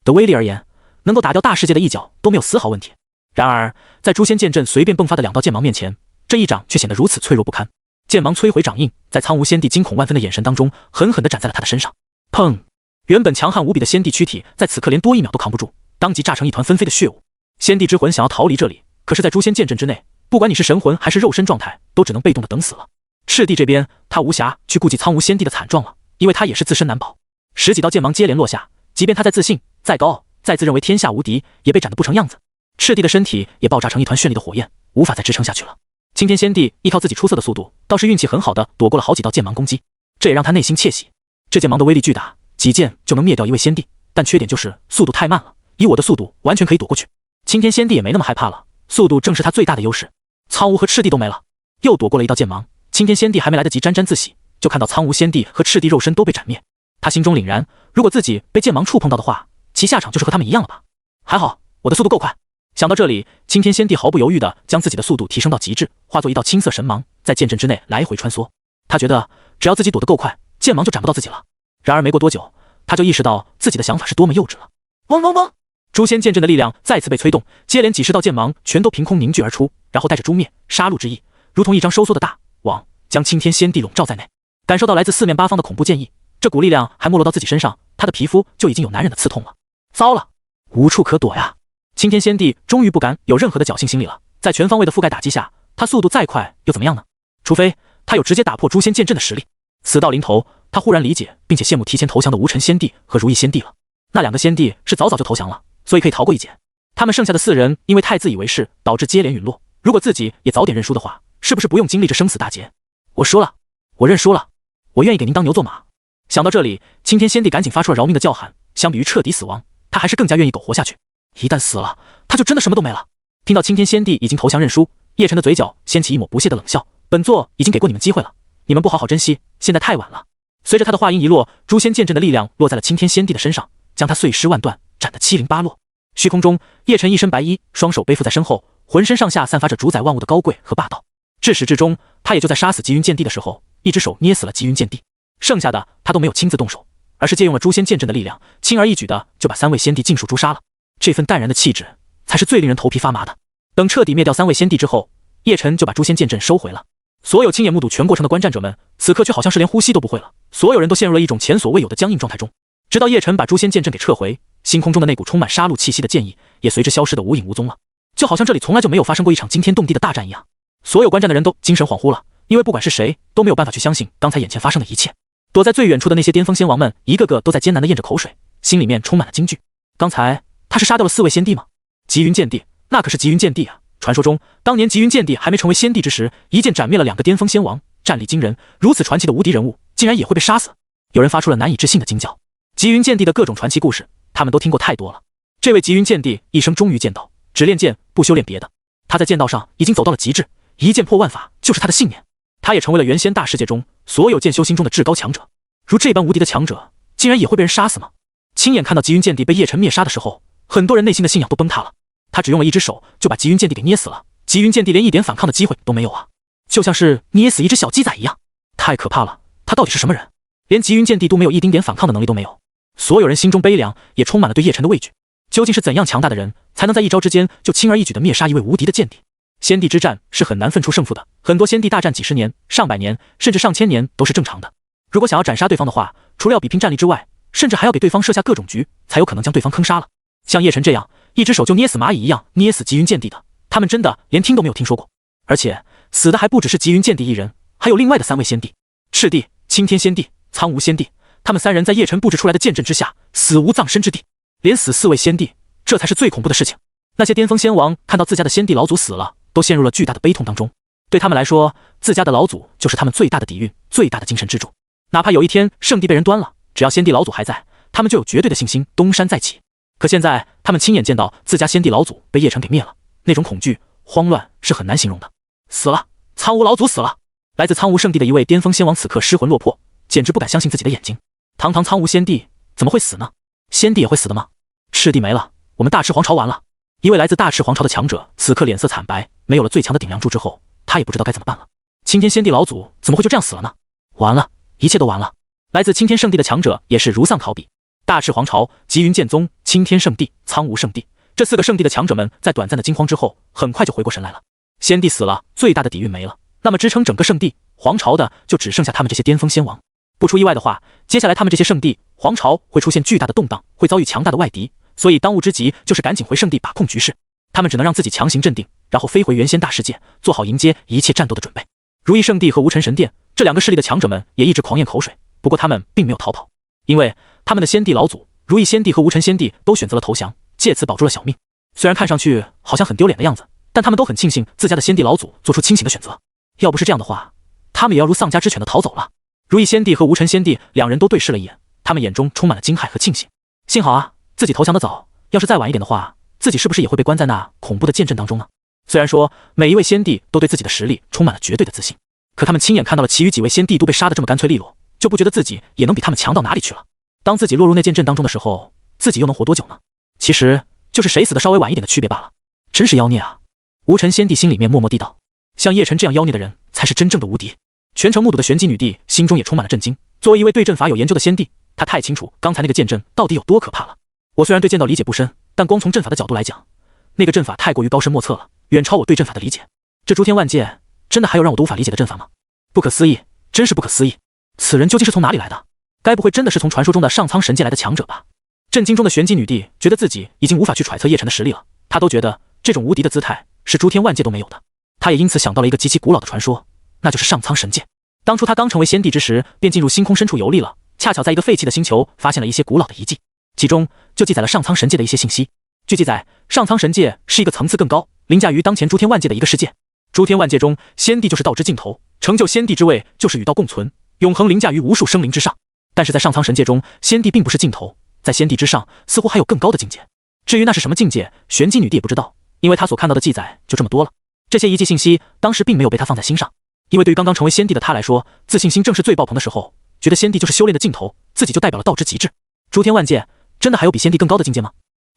的威力而言，能够打掉大世界的一角都没有丝毫问题。然而在诛仙剑阵随便迸发的2道剑芒面前，这一掌却显得如此脆弱不堪。剑芒摧毁掌印，在苍无先帝惊恐万分的眼神当中，狠狠地斩在了他的身上。砰！原本强悍无比的先帝躯体在此刻连多1秒都扛不住，当即炸成一团纷飞的血雾。先帝之魂想要逃离这里，可是在诛仙剑阵之内，不管你是神魂还是肉身状态，都只能被动的等死了。赤帝这边他无暇去顾及苍无先帝的惨状了，因为他也是自身难保。10几道剑芒接连落下，即便他再自信再高傲，再自认为天下无敌，也被斩得不成样子。赤帝的身体也爆炸成一团绚丽的火焰，无法再支撑下去了。青天仙帝依靠自己出色的速度，倒是运气很好的躲过了好几道剑芒攻击，这也让他内心窃喜。这剑芒的威力巨大，几剑就能灭掉一位仙帝，但缺点就是速度太慢了，以我的速度完全可以躲过去。青天仙帝也没那么害怕了，速度正是他最大的优势。苍无和赤帝都没了，又躲过了一道剑芒。青天仙帝还没来得及沾沾自喜，就看到苍无仙帝和赤帝肉身都被斩灭。他心中凛然，如果自己被剑芒触碰到的话，其下场就是和他们一样了吧？还好我的速度够快。想到这里，青天仙帝毫不犹豫地将自己的速度提升到极致，化作一道青色神芒，在剑阵之内来回穿梭。他觉得只要自己躲得够快，剑芒就斩不到自己了。然而没过多久，他就意识到自己的想法是多么幼稚了。嗡嗡嗡！诛仙剑阵的力量再次被催动，接连几十道剑芒全都凭空凝聚而出，然后带着诛灭、杀戮之意，如同一张收缩的大网，将青天仙帝笼罩在内。感受到来自四面八方的恐怖剑意，这股力量还没落到自己身上，他的皮肤就已经有难忍的刺痛了。糟了，无处可躲呀！青天仙帝终于不敢有任何的侥幸心理了，在全方位的覆盖打击下，他速度再快又怎么样呢？除非他有直接打破诛仙剑阵的实力。死到临头，他忽然理解并且羡慕提前投降的无尘仙帝和如意仙帝了。那2个仙帝是早早就投降了，所以可以逃过一劫。他们剩下的4人因为太自以为是，导致接连陨落。如果自己也早点认输的话，是不是不用经历这生死大劫？我输了，我认输了，我愿意给您当牛做马。想到这里，青天仙帝赶紧发出了饶命的叫喊。相比于彻底死亡，他还是更加愿意苟活下去。一旦死了，他就真的什么都没了。听到青天仙帝已经投降认输，叶晨的嘴角掀起一抹不屑的冷笑。本座已经给过你们机会了，你们不好好珍惜，现在太晚了。随着他的话音一落，诛仙剑阵的力量落在了青天仙帝的身上，将他碎尸万段，斩得七零八落。虚空中，叶晨一身白衣，双手背负在身后，浑身上下散发着主宰万物的高贵和霸道。至始至终，他也就在杀死极云剑帝的时候，一只手捏死了极云剑帝，剩下的他都没有亲自动手，而是借用了诛仙剑阵的力量，轻而易举的就把3位仙帝尽数诛杀了。这份淡然的气质，才是最令人头皮发麻的。等彻底灭掉3位仙帝之后，叶晨就把诛仙剑阵收回了。所有亲眼目睹全过程的观战者们，此刻却好像是连呼吸都不会了，所有人都陷入了一种前所未有的僵硬状态中。直到叶晨把诛仙剑阵给撤回，星空中的那股充满杀戮气息的剑意也随之消失得无影无踪了，就好像这里从来就没有发生过一场惊天动地的大战一样。所有观战的人都精神恍惚了，因为不管是谁都没有办法去相信刚才眼前发生的一切。躲在最远处的那些巅峰仙王们，一个个都在艰难地咽着口水，心里面充满了惊惧。刚才他是杀掉了4位仙帝吗？极云剑帝，那可是极云剑帝啊！传说中，当年极云剑帝还没成为仙帝之时，一剑斩灭了2个巅峰仙王，战力惊人。如此传奇的无敌人物，竟然也会被杀死。有人发出了难以置信的惊叫。极云剑帝的各种传奇故事，他们都听过太多了。这位极云剑帝一生忠于剑道，只练剑不修炼别的。他在剑道上已经走到了极致，一剑破万法就是他的信念。他也成为了原仙大世界中所有剑修心中的至高强者。如这般无敌的强者，竟然也会被人杀死吗？亲眼看到极云剑帝被叶晨灭杀的时候，很多人内心的信仰都崩塌了。他只用了一只手就把极云剑帝给捏死了，极云剑帝连一点反抗的机会都没有啊，就像是捏死一只小鸡仔一样，太可怕了！他到底是什么人？连极云剑帝都没有一丁点反抗的能力都没有。所有人心中悲凉，也充满了对叶晨的畏惧。究竟是怎样强大的人，才能在一招之间就轻而易举地灭杀一位无敌的剑帝？先帝之战是很难分出胜负的，很多先帝大战几十年、上百年，甚至上千年都是正常的。如果想要斩杀对方的话，除了要比拼战力之外，甚至还要给对方设下各种局，才有可能将对方坑杀了。像叶晨这样一只手就捏死蚂蚁一样捏死极云剑帝的，他们真的连听都没有听说过。而且死的还不只是极云剑帝一人，还有另外的3位先帝：赤帝、青天先帝、苍梧先帝。他们3人在叶晨布置出来的剑阵之下，死无葬身之地，连死4位先帝，这才是最恐怖的事情。那些巅峰仙王看到自家的先帝老祖死了，都陷入了巨大的悲痛当中。对他们来说，自家的老祖就是他们最大的底蕴，最大的精神支柱。哪怕有一天圣地被人端了，只要先帝老祖还在，他们就有绝对的信心东山再起。可现在他们亲眼见到自家先帝老祖被叶晨给灭了，那种恐惧、慌乱是很难形容的。死了，苍梧老祖死了！来自苍梧圣地的一位巅峰仙王此刻失魂落魄，简直不敢相信自己的眼睛。堂堂苍梧先帝怎么会死呢？先帝也会死的吗？赤帝没了，我们大赤皇朝完了。一位来自大赤皇朝的强者此刻脸色惨白，没有了最强的顶梁柱之后，他也不知道该怎么办了。青天先帝老祖怎么会就这样死了呢？完了，一切都完了。来自青天圣地的强者也是如丧考妣。大赤皇朝、极云剑宗、青天圣地、苍梧圣地，这4个圣地的强者们在短暂的惊慌之后，很快就回过神来了。先帝死了，最大的底蕴没了，那么支撑整个圣地、皇朝的就只剩下他们这些巅峰仙王。不出意外的话，接下来他们这些圣地、皇朝会出现巨大的动荡，会遭遇强大的外敌，所以当务之急就是赶紧回圣地把控局势。他们只能让自己强行镇定，然后飞回原先大世界，做好迎接一切战斗的准备。如意圣地和无尘神殿这2个势力的强者们也一直狂咽口水，不过他们并没有逃跑，因为他们的先帝老祖如意先帝和无尘先帝都选择了投降，借此保住了小命。虽然看上去好像很丢脸的样子，但他们都很庆幸自家的先帝老祖做出清醒的选择。要不是这样的话，他们也要如丧家之犬的逃走了。如意先帝和无尘先帝2人都对视了一眼，他们眼中充满了惊骇和庆幸。幸好啊，自己投降的早，要是再晚一点的话，自己是不是也会被关在那恐怖的剑阵当中呢？虽然说每一位先帝都对自己的实力充满了绝对的自信，可他们亲眼看到了其余几位先帝都被杀得这么干脆利落，就不觉得自己也能比他们强到哪里去了。当自己落入那剑阵当中的时候，自己又能活多久呢？其实就是谁死的稍微晚一点的区别罢了。真是妖孽啊！无尘先帝心里面默默地道，像叶晨这样妖孽的人才是真正的无敌。全程目睹的玄机女帝心中也充满了震惊。作为一位对阵法有研究的先帝，她太清楚刚才那个剑阵到底有多可怕了。我虽然对剑道理解不深，但光从阵法的角度来讲，那个阵法太过于高深莫测了，远超我对阵法的理解。这诸天万界真的还有让我都无法理解的阵法吗？不可思议，真是不可思议！此人究竟是从哪里来的？该不会真的是从传说中的上苍神界来的强者吧？震惊中的玄机女帝觉得自己已经无法去揣测叶晨的实力了，她都觉得这种无敌的姿态是诸天万界都没有的。她也因此想到了一个极其古老的传说，那就是上苍神界。当初她刚成为先帝之时，便进入星空深处游历了，恰巧在一个废弃的星球发现了一些古老的遗迹，其中就记载了上苍神界的一些信息。据记载，上苍神界是一个层次更高，凌驾于当前诸天万界的一个世界。诸天万界中，先帝就是道之尽头，成就先帝之位就是与道共存，永恒凌驾于无数生灵之上。但是在上苍神界中，先帝并不是尽头，在先帝之上似乎还有更高的境界。至于那是什么境界，玄机女帝也不知道，因为她所看到的记载就这么多了。这些遗迹信息当时并没有被她放在心上，因为对于刚刚成为先帝的她来说，自信心正是最爆棚的时候，觉得先帝就是修炼的尽头，自己就代表了道之极致。诸天万界真的还有比先帝更高的境界吗？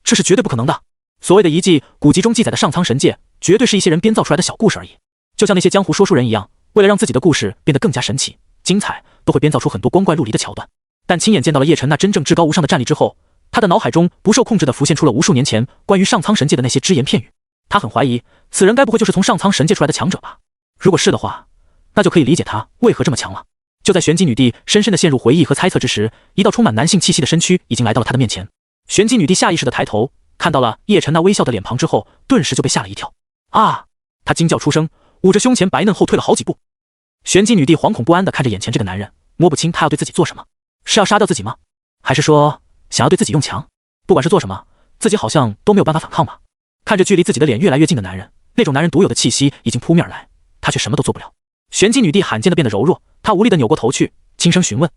这是绝对不可能的。所谓的遗迹、古籍中记载的上苍神界，绝对是一些人编造出来的小故事而已。就像那些江湖说书人一样，为了让自己的故事变得更加神奇、精彩，都会编造出很多光怪陆离的桥段。但亲眼见到了叶晨那真正至高无上的战力之后，他的脑海中不受控制地浮现出了无数年前关于上苍神界的那些只言片语。他很怀疑，此人该不会就是从上苍神界出来的强者吧？如果是的话，那就可以理解他为何这么强了。就在玄机女帝深深地陷入回忆和猜测之时，一道充满男性气息的身躯已经来到了她的面前。玄机女帝下意识地抬头，看到了叶晨那微笑的脸庞之后，顿时就被吓了一跳。啊！她惊叫出声，捂着胸前白嫩后退了好几步。玄机女帝惶恐不安地看着眼前这个男人，摸不清他要对自己做什么，是要杀掉自己吗？还是说想要对自己用强？不管是做什么，自己好像都没有办法反抗吧。看着距离自己的脸越来越近的男人，那种男人独有的气息已经扑面而来，他却什么都做不了。玄机女帝罕见地变得柔弱，她无力地扭过头去，轻声询问：“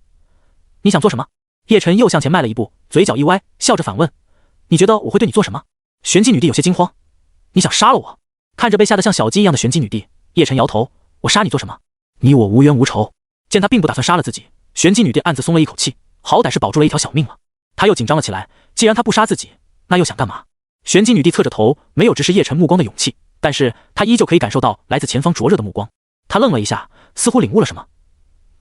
你想做什么？”叶晨又向前迈了一步，嘴角一歪，笑着反问：“你觉得我会对你做什么？”玄机女帝有些惊慌：“你想杀了我？”看着被吓得像小鸡一样的玄机女帝，叶晨摇头：“我杀你做什么？你我无冤无仇。”见他并不打算杀了自己，玄机女帝暗自松了一口气，好歹是保住了一条小命了。她又紧张了起来，既然他不杀自己，那又想干嘛？玄机女帝侧着头，没有直视叶晨目光的勇气，但是她依旧可以感受到来自前方灼热的目光。她愣了一下，似乎领悟了什么。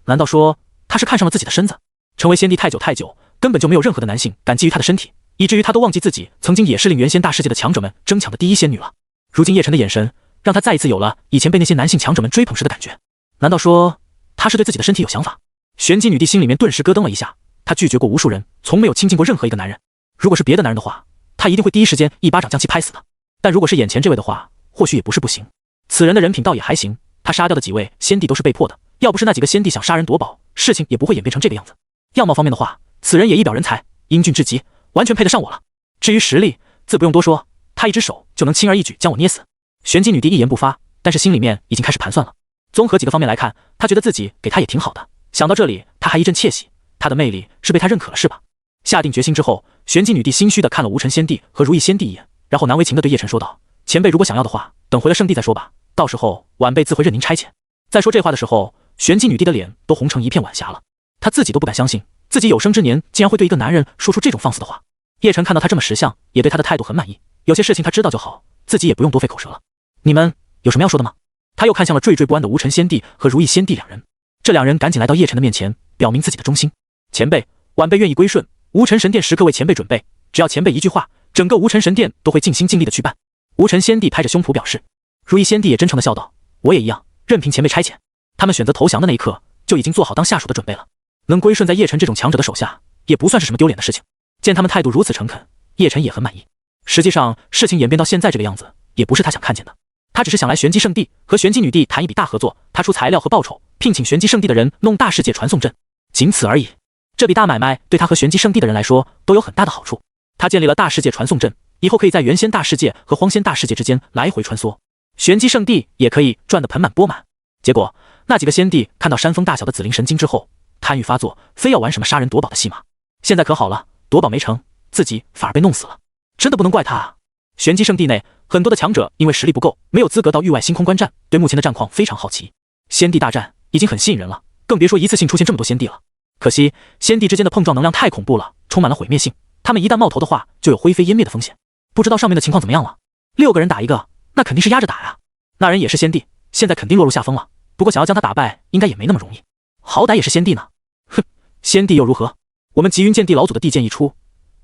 难道说她是看上了自己的身子？成为先帝太久，根本就没有任何的男性敢觊觎她的身体，以至于她都忘记自己曾经也是令原先大世界的强者们争抢的第一仙女了。如今叶晨的眼神让他再一次有了以前被那些男性强者们追捧时的感觉。难道说他是对自己的身体有想法？玄机女帝心里面顿时咯噔了一下，她拒绝过无数人，从没有亲近过任何一个男人。如果是别的男人的话，她一定会第一时间一巴掌将其拍死的。但如果是眼前这位的话，或许也不是不行。此人的人品倒也还行，他杀掉的几位先帝都是被迫的，要不是那几个先帝想杀人夺宝，事情也不会演变成这个样子。样貌方面的话，此人也一表人才，英俊至极，完全配得上我了。至于实力，自不用多说，他一只手就能轻而易举将我捏死。玄机女帝一言不发，但是心里面已经开始盘算了。综合几个方面来看，她觉得自己给他也挺好的。想到这里，她还一阵窃喜，她的魅力是被他认可了是吧？下定决心之后，玄机女帝心虚的看了无尘先帝和如意先帝一眼，然后难为情的对叶晨说道：“前辈如果想要的话，等回了圣地再说吧，到时候晚辈自会任您差遣。”在说这话的时候，玄机女帝的脸都红成一片晚霞了，她自己都不敢相信自己有生之年竟然会对一个男人说出这种放肆的话。叶晨看到他这么识相，也对他的态度很满意，有些事情他知道就好，自己也不用多费口舌了。你们有什么要说的吗？他又看向了惴惴不安的无尘先帝和如意先帝两人，这两人赶紧来到叶晨的面前，表明自己的忠心。前辈，晚辈愿意归顺，无尘神殿时刻为前辈准备，只要前辈一句话，整个无尘神殿都会尽心尽力的去办。无尘先帝拍着胸脯表示，如意先帝也真诚的笑道：“我也一样，任凭前辈差遣。”他们选择投降的那一刻，就已经做好当下属的准备了。能归顺在叶晨这种强者的手下，也不算是什么丢脸的事情。见他们态度如此诚恳，叶晨也很满意。实际上，事情演变到现在这个样子，也不是他想看见的。他只是想来玄机圣地和玄机女帝谈一笔大合作，他出材料和报酬，聘请玄机圣地的人弄大世界传送阵，仅此而已。这笔大买卖对他和玄机圣地的人来说都有很大的好处。他建立了大世界传送阵，以后可以在原仙大世界和荒仙大世界之间来回穿梭，玄机圣地也可以赚得盆满钵满。结果那几个仙帝看到山峰大小的紫灵神经之后，贪欲发作，非要玩什么杀人夺宝的戏码。现在可好了，夺宝没成，自己反而被弄死了，真的不能怪他啊。玄机圣地内很多的强者因为实力不够，没有资格到域外星空观战，对目前的战况非常好奇。仙帝大战已经很吸引人了，更别说一次性出现这么多仙帝了。可惜仙帝之间的碰撞能量太恐怖了，充满了毁灭性，他们一旦冒头的话，就有灰飞烟灭的风险。不知道上面的情况怎么样了？6个人打一个，那肯定是压着打呀。那人也是仙帝，现在肯定落入下风了。不过想要将他打败，应该也没那么容易。好歹也是仙帝呢。哼，仙帝又如何？我们极云剑帝老祖的地剑一出，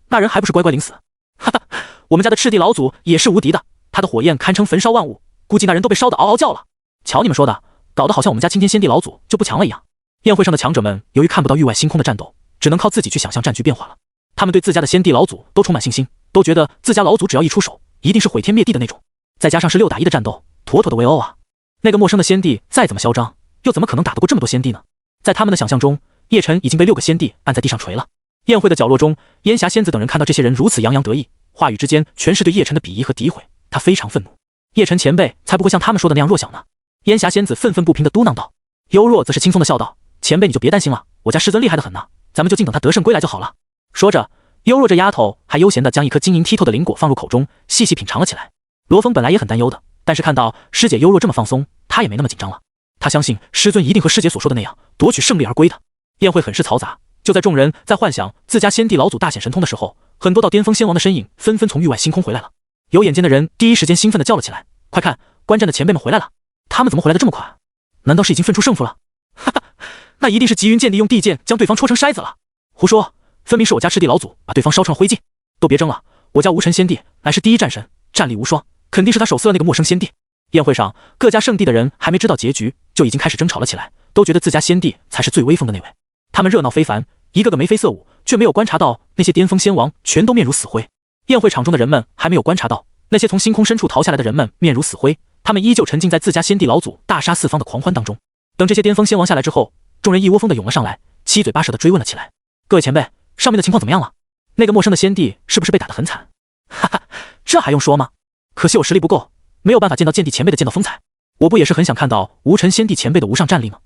那人还不是乖乖领死？哈哈，我们家的赤帝老祖也是无敌的，他的火焰堪称焚烧万物，估计那人都被烧得嗷嗷叫了。瞧你们说的，搞得好像我们家青天仙帝老祖就不强了一样。宴会上的强者们由于看不到域外星空的战斗，只能靠自己去想象战局变化了。他们对自家的仙帝老祖都充满信心，都觉得自家老祖只要一出手，一定是毁天灭地的那种。再加上是6打1的战斗，妥妥的围殴啊！那个陌生的仙帝再怎么嚣张，又怎么可能打得过这么多仙帝呢？在他们的想象中，叶晨已经被6个仙帝按在地上锤了。宴会的角落中，烟霞仙子等人看到这些人如此洋洋得意，话语之间全是对叶晨的鄙夷和诋毁，他非常愤怒。叶晨前辈才不会像他们说的那样弱小呢。烟霞仙子愤愤不平地嘟囔道。幽若则是轻松地笑道：“前辈你就别担心了，我家师尊厉害得很呢，咱们就静等他得胜归来就好了。”说着，幽若这丫头还悠闲地将一颗晶莹剔透的灵果放入口中，细细品尝了起来。罗峰本来也很担忧的，但是看到师姐幽若这么放松，他也没那么紧张了。他相信师尊一定和师姐所说的那样夺取胜利而归的。宴会很是嘈杂，就在众人在幻想自家仙帝老祖大显神通的时候，很多道巅峰仙王的身影纷纷从域外星空回来了。有眼尖的人第一时间兴奋地叫了起来：“快看，观战的前辈们回来了！他们怎么回来的这么快？难道是已经分出胜负了？”哈哈，那一定是极云剑帝用地剑将对方戳成筛子了。胡说，分明是我家赤帝老祖把对方烧成了灰烬。都别争了，我家无尘仙帝乃是第一战神，战力无双，肯定是他手撕了那个陌生仙帝。宴会上，各家圣地的人还没知道结局，就已经开始争吵了起来，都觉得自家仙帝才是最威风的那位。他们热闹非凡，一个个眉飞色舞，却没有观察到那些巅峰仙王全都面如死灰。宴会场中的人们还没有观察到那些从星空深处逃下来的人们面如死灰，他们依旧沉浸在自家仙帝老祖大杀四方的狂欢当中。等这些巅峰仙王下来之后，众人一窝蜂的涌了上来，七嘴八舌的追问了起来：“各位前辈，上面的情况怎么样了？那个陌生的仙帝是不是被打得很惨？”哈哈，这还用说吗？可惜我实力不够，没有办法见到剑帝前辈的剑道风采。我不也是很想看到无尘仙帝前辈的无上战力吗？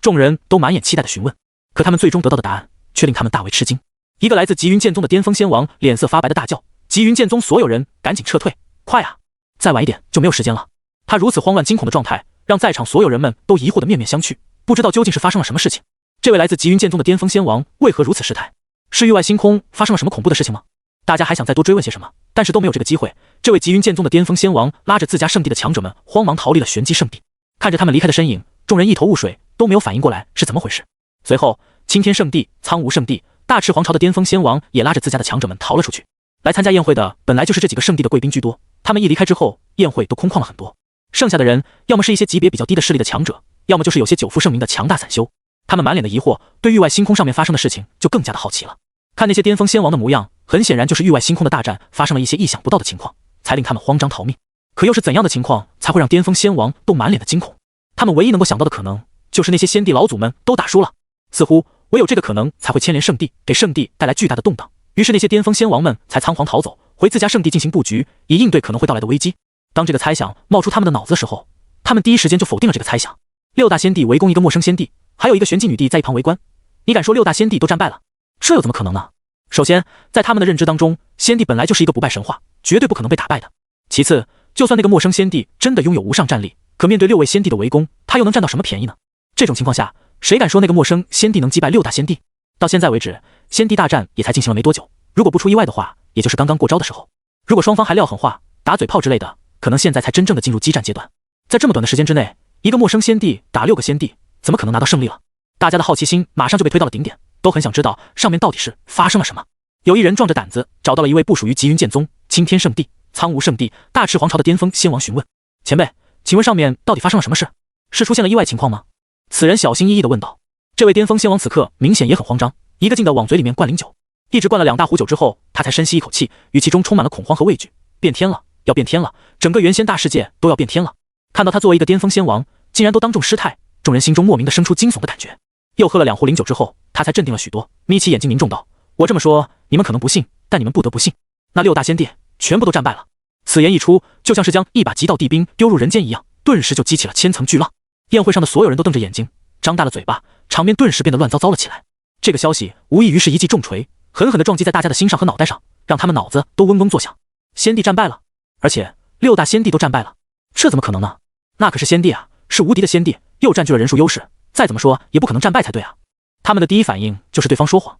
众人都满眼期待的询问，可他们最终得到的答案却令他们大为吃惊。一个来自极云剑宗的巅峰仙王脸色发白的大叫：“极云剑宗所有人赶紧撤退，快啊！再晚一点就没有时间了。”他如此慌乱惊恐的状态，让在场所有人们都疑惑的面面相觑，不知道究竟是发生了什么事情。这位来自极云剑宗的巅峰仙王为何如此失态？是域外星空发生了什么恐怖的事情吗？大家还想再多追问些什么，但是都没有这个机会。这位极云剑宗的巅峰仙王拉着自家圣地的强者们慌忙逃离了玄机圣地。看着他们离开的身影，众人一头雾水，都没有反应过来是怎么回事。随后，青天圣地、苍梧圣地、大赤皇朝的巅峰仙王也拉着自家的强者们逃了出去。来参加宴会的本来就是这几个圣地的贵宾居多，他们一离开之后，宴会都空旷了很多。剩下的人要么是一些级别比较低的势力的强者，要么就是有些久负盛名的强大散修。他们满脸的疑惑，对域外星空上面发生的事情就更加的好奇了。看那些巅峰仙王的模样，很显然就是域外星空的大战发生了一些意想不到的情况，才令他们慌张逃命。可又是怎样的情况才会让巅峰仙王都满脸的惊恐？他们唯一能够想到的可能，就是那些先帝老祖们都打输了，似乎唯有这个可能才会牵连圣地，给圣地带来巨大的动荡。于是那些巅峰仙王们才仓皇逃走，回自家圣地进行布局，以应对可能会到来的危机。当这个猜想冒出他们的脑子的时候，他们第一时间就否定了这个猜想。六大仙帝围攻一个陌生仙帝，还有一个玄机女帝在一旁围观，你敢说六大仙帝都战败了？这又怎么可能呢？首先，在他们的认知当中，仙帝本来就是一个不败神话，绝对不可能被打败的。其次，就算那个陌生仙帝真的拥有无上战力，可面对6位仙帝的围攻，他又能占到什么便宜呢？这种情况下，谁敢说那个陌生仙帝能击败6大仙帝？到现在为止，仙帝大战也才进行了没多久，如果不出意外的话，也就是刚刚过招的时候。如果双方还撂狠话、打嘴炮之类的，可能现在才真正的进入激战阶段。在这么短的时间之内，一个陌生仙帝打6个仙帝，怎么可能拿到胜利了？大家的好奇心马上就被推到了顶点，都很想知道上面到底是发生了什么。有一人壮着胆子找到了一位部属于极云剑宗、青天圣地、苍梧圣地、大赤皇朝的巅峰仙王询问：前辈，请问上面到底发生了什么事？是出现了意外情况吗？此人小心翼翼地问道。这位巅峰仙王此刻明显也很慌张，一个劲地往嘴里面灌灵酒，一直灌了2大壶酒之后，他才深吸一口气，语气中充满了恐慌和畏惧。变天了，要变天了，整个原仙大世界都要变天了。看到他作为一个巅峰仙王，竟然都当众失态，众人心中莫名的生出惊悚的感觉。又喝了2壶灵酒之后，他才镇定了许多，眯起眼睛凝重道：我这么说，你们可能不信，但你们不得不信，那6大仙帝全部都战败了。此言一出，就像是将一把极道地冰丢入人间一样，顿时就激起了千层巨浪。宴会上的所有人都瞪着眼睛，张大了嘴巴，场面顿时变得乱糟糟了起来。这个消息无异于是一记重锤，狠狠地撞击在大家的心上和脑袋上，让他们脑子都嗡嗡作响。仙帝战败了，而且6大仙帝都战败了，这怎么可能呢？那可是仙帝啊，是无敌的仙帝，又占据了人数优势，再怎么说也不可能战败才对啊。他们的第一反应就是对方说谎，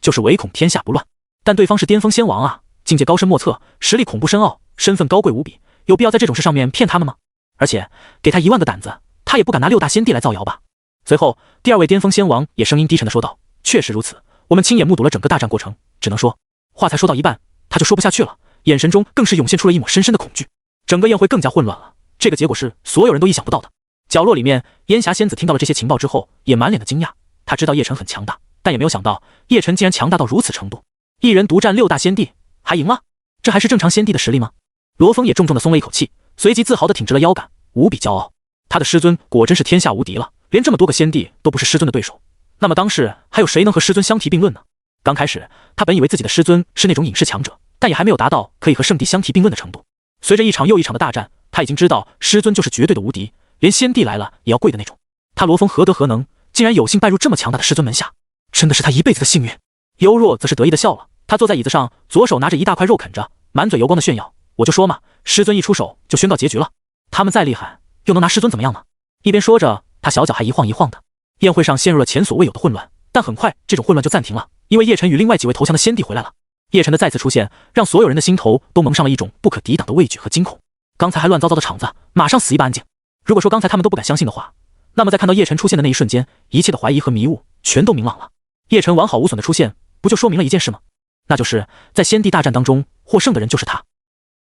就是唯恐天下不乱。但对方是巅峰仙王啊，境界高深莫测，实力恐怖深奥，身份高贵无比，有必要在这种事上面骗他们吗？而且给他1万个胆子，他也不敢拿6大仙帝来造谣吧。随后第2位巅峰仙王也声音低沉地说道：确实如此，我们亲眼目睹了整个大战过程，只能说……话才说到一半，他就说不下去了，眼神中更是涌现出了一抹深深的恐惧。整个宴会更加混乱了，这个结果是所有人都意想不到的。角落里面，烟霞仙子听到了这些情报之后，也满脸的惊讶。他知道叶晨很强大，但也没有想到叶晨竟然强大到如此程度，一人独占6大仙帝，还赢了，这还是正常仙帝的实力吗？罗峰也重重的松了一口气，随即自豪的挺直了腰杆，无比骄傲。他的师尊果真是天下无敌了，连这么多个仙帝都不是师尊的对手，那么当时还有谁能和师尊相提并论呢？刚开始他本以为自己的师尊是那种隐世强者，但也还没有达到可以和圣帝相提并论的程度。随着一场又一场的大战，他已经知道师尊就是绝对的无敌，连仙帝来了也要跪的那种。他罗峰何德何能，竟然有幸拜入这么强大的师尊门下，真的是他一辈子的幸运。幽若则是得意的笑了，他坐在椅子上，左手拿着一大块肉啃着，满嘴油光的炫耀。我就说嘛，师尊一出手就宣告结局了，他们再厉害又能拿师尊怎么样呢？一边说着，他小脚还一晃一晃的。宴会上陷入了前所未有的混乱，但很快这种混乱就暂停了，因为叶晨与另外几位投降的仙帝回来了。叶晨的再次出现，让所有人的心头都蒙上了一种不可抵挡的畏惧和惊恐。刚才还乱糟糟的场子，马上死一般安静。如果说刚才他们都不敢相信的话，那么在看到叶晨出现的那一瞬间，一切的怀疑和迷雾全都明朗了。叶晨完好无损的出现，不就说明了一件事吗？那就是在仙帝大战当中获胜的人就是他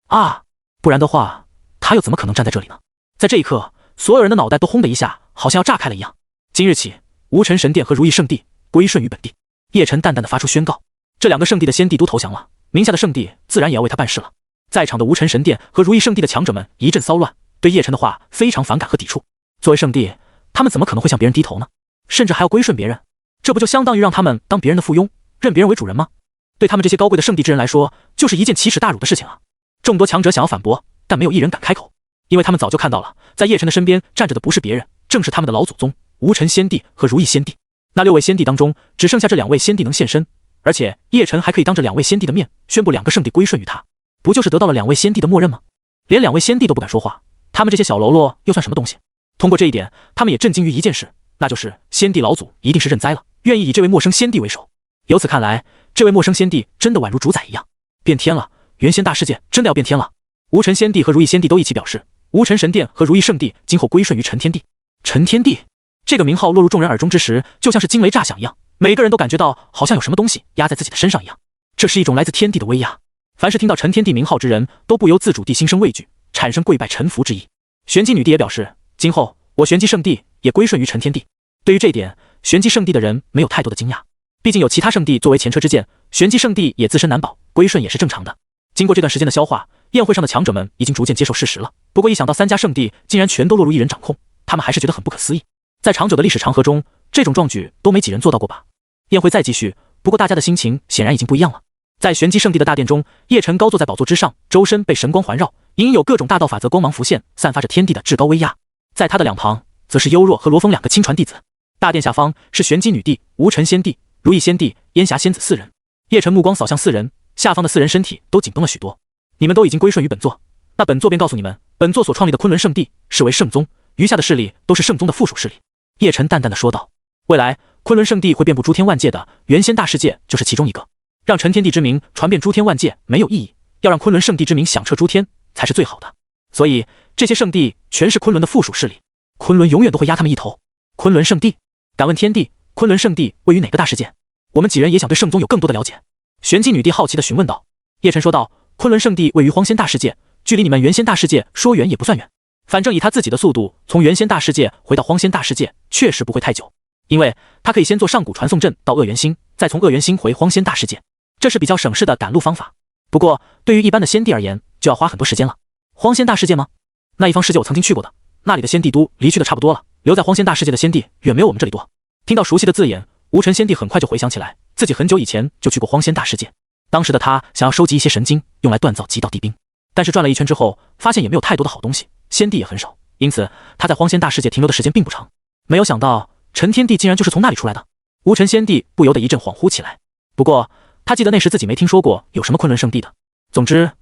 啊，不然的话他又怎么可能站在这里呢？在这一刻，所有人的脑袋都轰的一下，好像要炸开了一样。今日起，无尘神殿和如意圣地归顺于本地。叶晨淡淡的发出宣告，这2个圣地的仙帝都投降了，名下的圣地自然也要为他办事了。在场的无尘神殿和如意圣地的强者们一阵骚乱，对叶晨的话非常反感和抵触。作为圣地，他们怎么可能会向别人低头呢？甚至还要归顺别人，这不就相当于让他们当别人的附庸，认别人为主人吗？对他们这些高贵的圣地之人来说，就是一件奇耻大辱的事情啊！众多强者想要反驳，但没有一人敢开口，因为他们早就看到了，在叶晨的身边站着的不是别人，正是他们的老祖宗无尘仙帝和如意仙帝。那6位仙帝当中，只剩下这2位仙帝能现身，而且叶晨还可以当着2位仙帝的面宣布2个圣地归顺于他，不就是得到了2位仙帝的默认吗？连2位仙帝都不敢说话，他们这些小喽啰又算什么东西？通过这一点，他们也震惊于一件事，那就是仙帝老祖一定是认栽了，愿意以这位陌生仙帝为首。由此看来，这位陌生仙帝真的宛如主宰一样，变天了，原仙大世界真的要变天了。无尘仙帝和如意仙帝都一起表示，无尘神殿和如意圣地今后归顺于陈天帝。陈天帝这个名号落入众人耳中之时，就像是惊雷炸响一样，每个人都感觉到好像有什么东西压在自己的身上一样，这是一种来自天地的威压。凡是听到陈天帝名号之人，都不由自主地心生畏惧，产生跪拜臣服之意。玄机女帝也表示，今后我玄机圣地也归顺于陈天帝。对于这一点，玄机圣地的人没有太多的惊讶，毕竟有其他圣地作为前车之鉴，玄机圣地也自身难保，归顺也是正常的。经过这段时间的消化，宴会上的强者们已经逐渐接受事实了。不过一想到3家圣地竟然全都落入一人掌控，他们还是觉得很不可思议。在长久的历史长河中，这种壮举都没几人做到过吧？宴会再继续，不过大家的心情显然已经不一样了。在玄机圣地的大殿中，叶晨高坐在宝座之上，周身被神光环绕，隐隐有各种大道法则光芒浮现，散发着天地的至高威压。在他的两旁，则是幽若和罗峰2个亲传弟子。大殿下方是玄机女帝、无尘仙帝、如意仙帝、烟霞仙子4人。叶晨目光扫向4人，下方的4人身体都紧绷了许多。你们都已经归顺于本座，那本座便告诉你们，本座所创立的昆仑圣地是为圣宗，余下的势力都是圣宗的附属势力。叶晨淡淡的说道。未来昆仑圣地会遍布诸天万界的原仙大世界就是其中一个。让陈天地之名传遍诸天万界没有意义，要让昆仑圣地之名响彻诸天才是最好的。所以这些圣地全是昆仑的附属势力，昆仑永远都会压他们一头。昆仑圣地，敢问天帝，昆仑圣地位于哪个大世界？我们几人也想对圣宗有更多的了解。玄机女帝好奇地询问道。叶晨说道，昆仑圣地位于荒仙大世界，距离你们原仙大世界说远也不算远，反正以他自己的速度从原仙大世界回到荒仙大世界确实不会太久，因为他可以先坐上古传送阵到恶元星，再从恶元星回荒仙大世界，这是比较省事的赶路方法。不过对于一般的仙帝而言，就要花很多时间了。荒仙大世界吗？那一方世界我曾经去过的，那里的仙帝都离去的差不多了，留在荒仙大世界的仙帝远没有我们这里多。听到熟悉的字眼，无尘仙帝很快就回想起来，自己很久以前就去过荒仙大世界。当时的他想要收集一些神晶，用来锻造极道地兵，但是转了一圈之后，发现也没有太多的好东西，仙帝也很少，因此他在荒仙大世界停留的时间并不长。没有想到陈天帝竟然就是从那里出来的，无尘仙帝不由得一阵恍惚起来。不过他记得那时自己没听说过有什么昆仑圣地的。总之，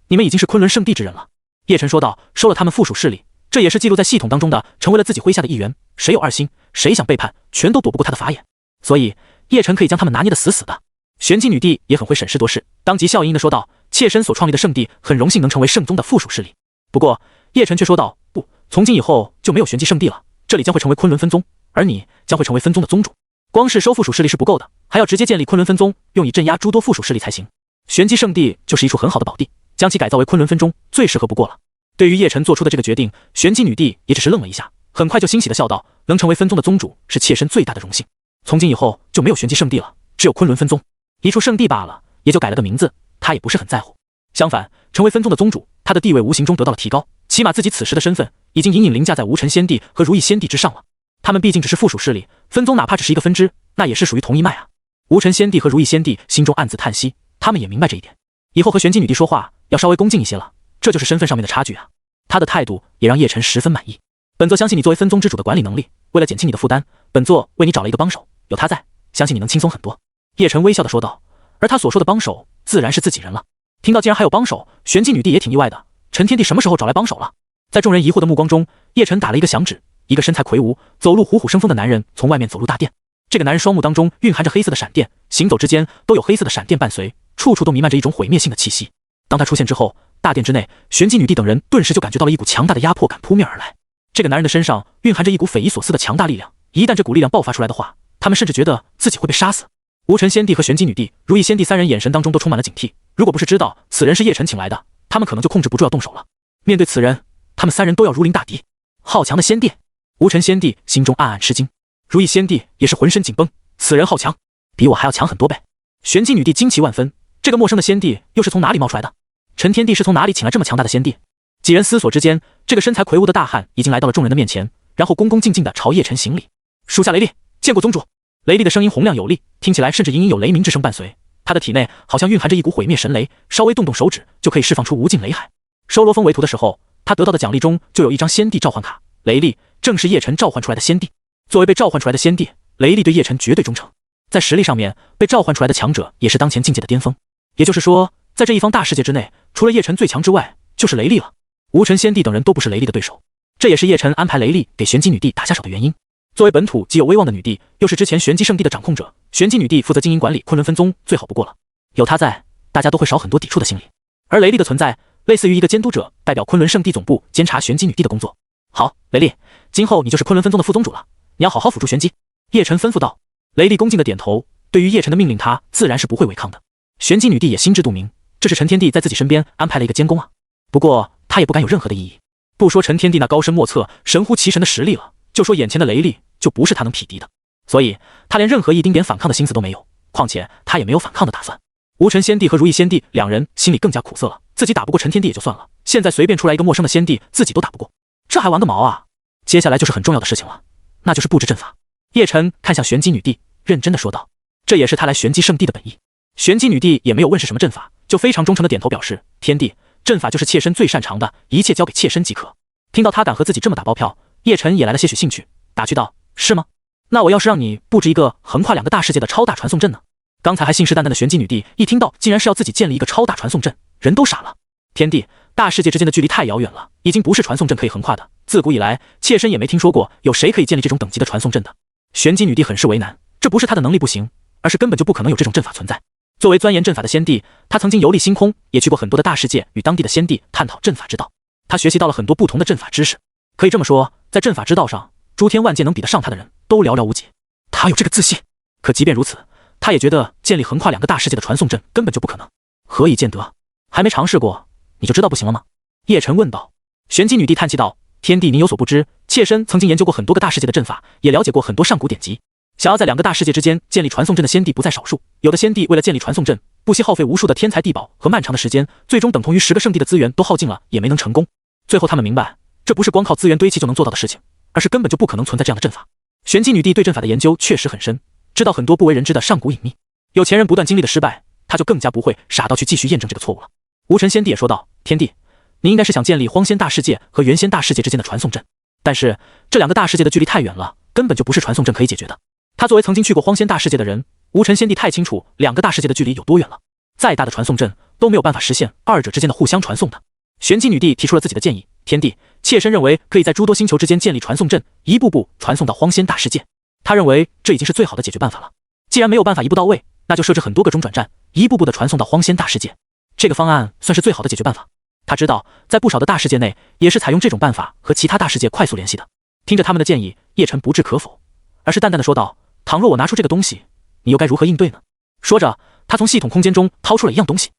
你们已经是昆仑圣地之人了。叶晨说道，收了他们附属势力，这也是记录在系统当中的，成为了自己麾下的一员，谁有二心，谁想背叛，全都躲不过他的法眼，所以叶晨可以将他们拿捏得死死的。玄机女帝也很会审时度势，当即笑盈盈地说道，妾身所创立的圣地很荣幸能成为圣宗的附属势力。不过叶晨却说道，不，从今以后就没有玄机圣地了，这里将会成为昆仑分宗，而你将会成为分宗的宗主。光是收附属势力是不够的，还要直接建立昆仑分宗，用以镇压诸多附属势力才行。玄机圣地就是一处很好的宝地，将其改造为昆仑分宗最适合不过了。对于叶晨做出的这个决定，玄机女帝也只是愣了一下，很快就欣喜地笑道，能成为分宗的宗主是妾身最大的荣幸，从今以后就没有玄机圣地了，只有昆仑分宗，一处圣地罢了，也就改了个名字，他也不是很在乎。相反，成为分宗的宗主，他的地位无形中得到了提高，起码自己此时的身份已经隐隐凌驾在无尘仙帝和如意仙帝之上了。他们毕竟只是附属势力，分宗哪怕只是一个分支，那也是属于同一脉啊。无尘仙帝和如意仙帝心中暗自叹息，他们也明白这一点，以后和玄机女帝说话要稍微恭敬一些了，这就是身份上面的差距啊。他的态度也让叶晨十分满意。本座相信你作为分宗之主的管理能力，为了减轻你的负担，本座为你找了一个帮手，有他在，相信你能轻松很多。叶晨微笑地说道，而他所说的帮手自然是自己人了。听到竟然还有帮手，玄机女帝也挺意外的，陈天帝什么时候找来帮手了？在众人疑惑的目光中，叶晨打了一个响指，一个身材魁梧、走路虎虎生风的男人从外面走入大殿。这个男人双目当中蕴含着黑色的闪电，行走之间都有黑色的闪电伴随，处处都弥漫着一种毁灭性的气息。当他出现之后，大殿之内，玄机女帝等人顿时就感觉到了一股强大的压迫感扑面而来。这个男人的身上蕴含着一股匪夷所思的强大力量，一旦这股力量爆发出来的话，他们甚至觉得自己会被杀死。无尘仙帝和玄机女帝、如意仙帝3人眼神当中都充满了警惕，如果不是知道此人是叶晨请来的，他们可能就控制不住要动手了。面对此人，他们3人都要如临大敌。好强的仙帝！无尘仙帝心中暗暗吃惊，如意仙帝也是浑身紧绷，此人好强，比我还要强很多倍。玄机女帝惊奇万分，这个陌生的仙帝又是从哪里冒出来的？陈天帝是从哪里请来这么强大的仙帝？几人思索之间，这个身材魁梧的大汉已经来到了众人的面前，然后恭恭敬敬地朝叶晨行礼。属下雷厉，见过宗主。雷厉的声音洪亮有力，听起来甚至隐隐有雷鸣之声伴随，他的体内好像蕴含着一股毁灭神雷，稍微动动手指就可以释放出无尽雷海。收罗峰为徒的时候，他得到的奖励中就有一张仙帝召唤卡，雷厉正是叶晨召唤出来的仙帝。作为被召唤出来的仙帝，雷厉对叶晨绝对忠诚，在实力上面，被召唤出来的强者也是当前境界的巅峰。也就是说，在这一方大世界之内，除了叶晨最强之外，就是雷厉了。无尘仙帝等人都不是雷厉的对手，这也是叶晨安排雷厉给玄机女帝打下手的原因。作为本土极有威望的女帝，又是之前玄机圣地的掌控者，玄机女帝负责经营管理昆仑分宗最好不过了。有她在，大家都会少很多抵触的心理。而雷厉的存在，类似于一个监督者，代表昆仑圣地总部监察玄机女帝的工作。好，雷厉，今后你就是昆仑分宗的副宗主了，你要好好辅助玄机。叶晨吩咐道。雷厉恭敬的点头，对于叶晨的命令，他自然是不会违抗的。玄机女帝也心知肚明，这是陈天帝在自己身边安排了一个监工啊。不过他也不敢有任何的异议。不说陈天帝那高深莫测、神乎其神的实力了，就说眼前的雷厉就不是他能匹敌的。所以他连任何一丁点反抗的心思都没有，况且他也没有反抗的打算。无尘仙帝和如意仙帝两人心里更加苦涩了，自己打不过陈天帝也就算了，现在随便出来一个陌生的仙帝，自己都打不过，这还玩个毛啊！接下来就是很重要的事情了，那就是布置阵法。叶晨看向玄机女帝，认真的说道，这也是他来玄机圣地的本意。玄机女帝也没有问是什么阵法，就非常忠诚的点头表示，天帝，阵法就是妾身最擅长的，一切交给妾身即可。听到他敢和自己这么打包票，叶晨也来了些许兴趣，打趣道，是吗？那我要是让你布置一个横跨2个大世界的超大传送阵呢？刚才还信誓旦旦的玄机女帝一听到竟然是要自己建立一个超大传送阵，人都傻了。天帝，大世界之间的距离太遥远了，已经不是传送阵可以横跨的，自古以来妾身也没听说过有谁可以建立这种等级的传送阵的。玄机女帝很是为难，这不是她的能力不行，而是根本就不可能有这种阵法存在。作为钻研阵法的仙帝，她曾经游历星空，也去过很多的大世界，与当地的仙帝探讨阵法之道。她学习到了很多不同的阵法知识，可以这么说，在阵法之道上，诸天万界能比得上她的人都寥寥无几。她有这个自信，可即便如此，她也觉得建立横跨2个大世界的传送阵根本就不可能。何以见得？还没尝试过，你就知道不行了吗？叶晨问道。玄机女帝叹气道，天帝您有所不知，妾身曾经研究过很多个大世界的阵法，也了解过很多上古典籍。想要在2个大世界之间建立传送阵的仙帝不在少数，有的仙帝为了建立传送阵，不惜耗费无数的天才地宝和漫长的时间，最终等同于10个圣地的资源都耗尽了，也没能成功。最后他们明白，这不是光靠资源堆砌就能做到的事情，而是根本就不可能存在这样的阵法。玄机女帝对阵法的研究确实很深，知道很多不为人知的上古隐秘。有钱人不断经历的失败，他就更加不会傻到去继续验证这个错误了。无尘仙帝也说道，天帝，你应该是想建立荒仙大世界和原仙大世界之间的传送阵，但是这2个大世界的距离太远了，根本就不是传送阵可以解决的。他作为曾经去过荒仙大世界的人，无尘仙帝太清楚2个大世界的距离有多远了，再大的传送阵都没有办法实现2者之间的互相传送的。玄机女帝提出了自己的建议，天帝，妾身认为可以在诸多星球之间建立传送阵，一步步传送到荒仙大世界。他认为这已经是最好的解决办法了。既然没有办法一步到位，那就设置很多个中转站，一步步的传送到荒仙大世界。这个方案算是最好的解决办法。他知道在不少的大世界内也是采用这种办法和其他大世界快速联系的。听着他们的建议，叶晨不置可否，而是淡淡的说道，倘若我拿出这个东西，你又该如何应对呢？说着，他从系统空间中掏出了一样东西。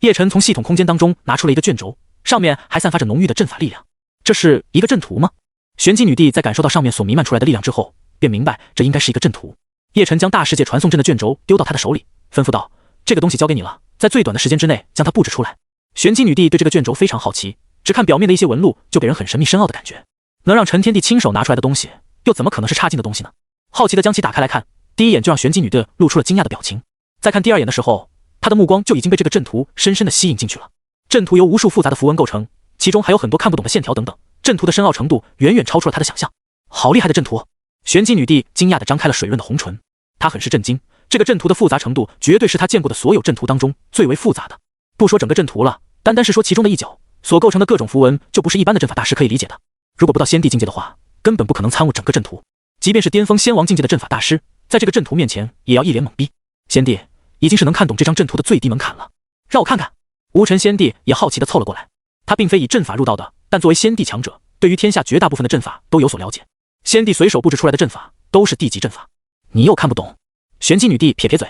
叶晨从系统空间当中拿出了一个卷轴，上面还散发着浓郁的阵法力量。这是一个阵图吗？玄机女帝在感受到上面所弥漫出来的力量之后，便明白这应该是一个阵图。叶晨将大世界传送阵的卷轴丢到他的手里，吩咐道，这个东西交给你了，在最短的时间之内将它布置出来。玄机女帝对这个卷轴非常好奇，只看表面的一些纹路就给人很神秘深奥的感觉。能让陈天帝亲手拿出来的东西，又怎么可能是差劲的东西呢？好奇的将其打开来看，第一眼就让玄机女帝露出了惊讶的表情。在看第2眼的时候，她的目光就已经被这个阵图深深的吸引进去了。阵图由无数复杂的符文构成，其中还有很多看不懂的线条等等，阵图的深奥程度远远超出了她的想象。好厉害的阵图！玄机女帝惊讶地张开了水润的红唇，她很是震惊，这个阵图的复杂程度绝对是她见过的所有阵图当中最为复杂的。不说整个阵图了，单单是说其中的一角所构成的各种符文，就不是一般的阵法大师可以理解的。如果不到仙帝境界的话，根本不可能参悟整个阵图。即便是巅峰仙王境界的阵法大师，在这个阵图面前也要一脸懵逼。仙帝已经是能看懂这张阵图的最低门槛了，让我看看。无尘仙帝也好奇地凑了过来，他并非以阵法入道的，但作为仙帝强者，对于天下绝大部分的阵法都有所了解。仙帝随手布置出来的阵法都是地级阵法。你又看不懂？玄机女帝撇撇嘴。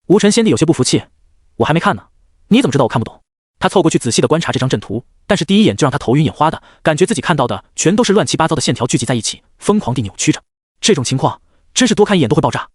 无尘仙帝有些不服气，我还没看呢，你怎么知道我看不懂？他凑过去仔细地观察这张阵图，但是第一眼就让他头晕眼花的，感觉自己看到的全都是乱七八糟的线条聚集在一起，疯狂地扭曲着。这种情况真是多看一眼都会爆炸。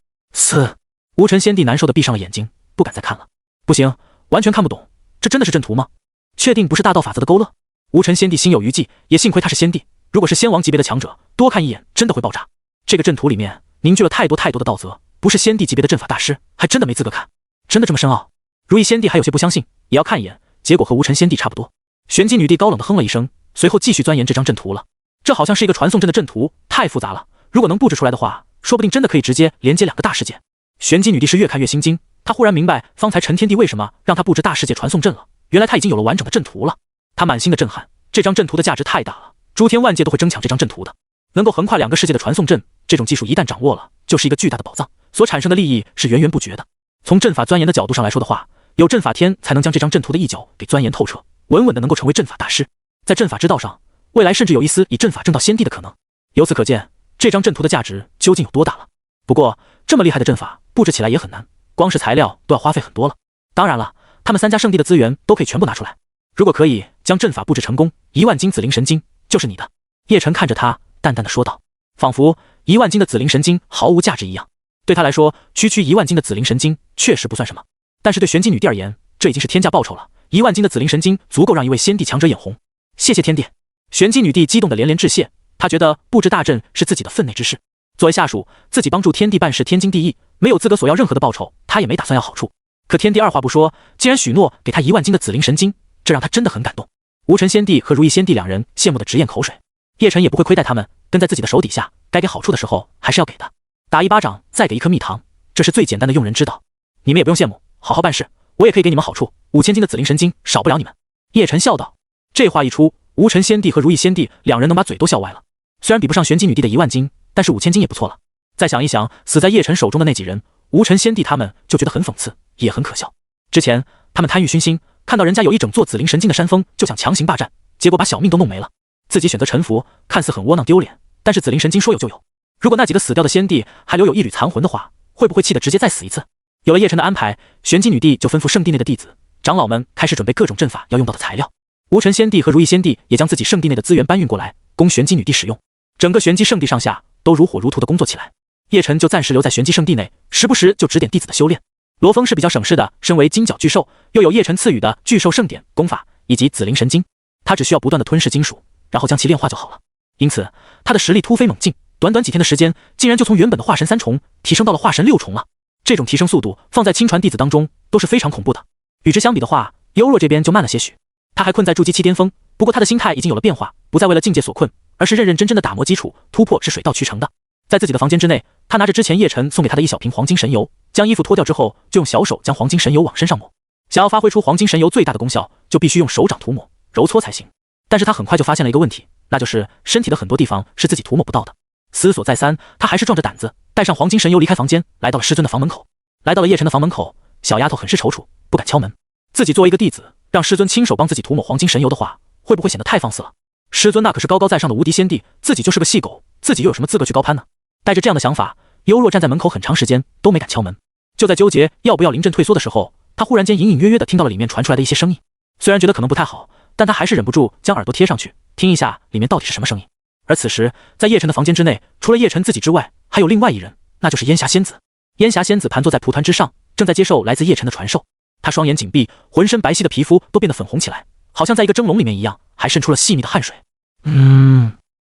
无尘仙帝难受地闭上了眼睛，不敢再看了。不行，完全看不懂，这真的是阵图吗？确定不是大道法则的勾勒？无尘仙帝心有余悸，也幸亏他是仙帝，如果是仙王级别的强者，多看一眼真的会爆炸。这个阵图里面凝聚了太多的道则，不是仙帝级别的阵法大师还真的没资格看。真的这么深奥？如意仙帝还有些不相信，也要看一眼，结果和无尘仙帝差不多。玄机女帝高冷地哼了一声，随后继续钻研这张阵图了。这好像是一个传送阵的阵图，太复杂了，如果能布置出来的话，说不定真的可以直接连接2个大世界。玄机女帝是越看越心惊，她忽然明白方才陈天帝为什么让她布置大世界传送阵了，原来她已经有了完整的阵图了。她满心的震撼，这张阵图的价值太大了，诸天万界都会争抢这张阵图的。能够横跨2个世界的传送阵，这种技术一旦掌握了，就是一个巨大的宝藏，所产生的利益是源源不绝的。从阵法钻研的角度上来说的话，有阵法天才能将这张阵图的一角给钻研透彻，稳稳的能够成为阵法大师。在阵法之道上，未来甚至有一丝以阵法证到仙帝的可能。由此可见，这张阵图的价值究竟有多大了。不过这么厉害的阵法布置起来也很难，光是材料都要花费很多了。当然了，他们3家圣地的资源都可以全部拿出来。如果可以将阵法布置成功，1万斤紫灵神晶就是你的。叶晨看着他，淡淡的说道，仿佛10000斤的紫灵神晶毫无价值一样。对他来说，区10000斤的紫灵神晶确实不算什么，但是对玄机女帝而言，这已经是天价报酬了。10000斤的紫灵神晶足够让一位仙帝强者眼红。谢谢天帝！玄机女帝激动的连连致谢，她觉得布置大阵是自己的分内之事。作为下属，自己帮助天帝办事天经地义，没有资格索要任何的报酬，她也没打算要好处。可天帝二话不说，竟然许诺给他10000斤的紫灵神晶，这让他真的很感动。无尘仙帝和如意仙帝两人羡慕的直咽口水。叶晨也不会亏待他们，跟在自己的手底下，该给好处的时候还是要给的。打一巴掌，再给一颗蜜糖，这是最简单的用人之道。你们也不用羡慕，好好办事，我也可以给你们好处。5000斤的紫灵神晶少不了你们。叶晨笑道。这话一出，无尘仙帝和如意仙帝两人能把嘴都笑歪了。虽然比不上玄机女帝的10000斤，但是5000斤也不错了。再想一想死在叶晨手中的那几人，无尘仙帝他们就觉得很讽刺，也很可笑。之前他们贪欲熏心，看到人家有一整座紫灵神晶的山峰，就想强行霸占，结果把小命都弄没了。自己选择臣服，看似很窝囊丢脸，但是紫灵神晶说有就有。如果那几个死掉的仙帝还留有一缕残魂的话，会不会气得直接再死一次？有了叶晨的安排，玄机女帝就吩咐圣地内的弟子、长老们开始准备各种阵法要用到的材料。无尘仙帝和如意仙帝也将自己圣地内的资源搬运过来，供玄机女帝使用。整个玄机圣地上下都如火如荼的工作起来。叶晨就暂时留在玄机圣地内，时不时就指点弟子的修炼。罗峰是比较省事的，身为金角巨兽，又有叶晨赐予的巨兽圣典、功法以及紫灵神晶，他只需要不断的吞噬金属，然后将其炼化就好了。因此，他的实力突飞猛进，短短几天的时间，竟然就从原本的化神3重提升到了化神6重了。这种提升速度放在亲传弟子当中都是非常恐怖的。与之相比的话，幽若这边就慢了些许。他还困在筑基期巅峰，不过他的心态已经有了变化，不再为了境界所困，而是认认真真的打磨基础，突破是水到渠成的。在自己的房间之内，他拿着之前叶晨送给他的一小瓶黄金神油，将衣服脱掉之后，就用小手将黄金神油往身上抹。想要发挥出黄金神油最大的功效，就必须用手掌涂抹、揉搓才行。但是他很快就发现了一个问题，那就是身体的很多地方是自己涂抹不到的。思索再三，他还是壮着胆子带上黄金神油离开房间，来到了师尊的房门口。来到了叶晨的房门口，小丫头很是踌躇，不敢敲门。自己作为一个弟子，让师尊亲手帮自己涂抹黄金神油的话，会不会显得太放肆了？师尊那可是高高在上的无敌仙帝，自己就是个细狗，自己又有什么资格去高攀呢？带着这样的想法，幽若站在门口很长时间都没敢敲门。就在纠结要不要临阵退缩的时候，他忽然间隐隐约约的听到了里面传出来的一些声音。虽然觉得可能不太好，但他还是忍不住将耳朵贴上去，听一下里面到底是什么声音。而此时，在叶晨的房间之内，除了叶晨自己之外，还有另外一人，那就是烟霞仙子。烟霞仙子盘坐在蒲团之上，正在接受来自叶晨的传授。她双眼紧闭，浑身白皙的皮肤都变得粉红起来，好像在一个蒸笼里面一样，还渗出了细密的汗水。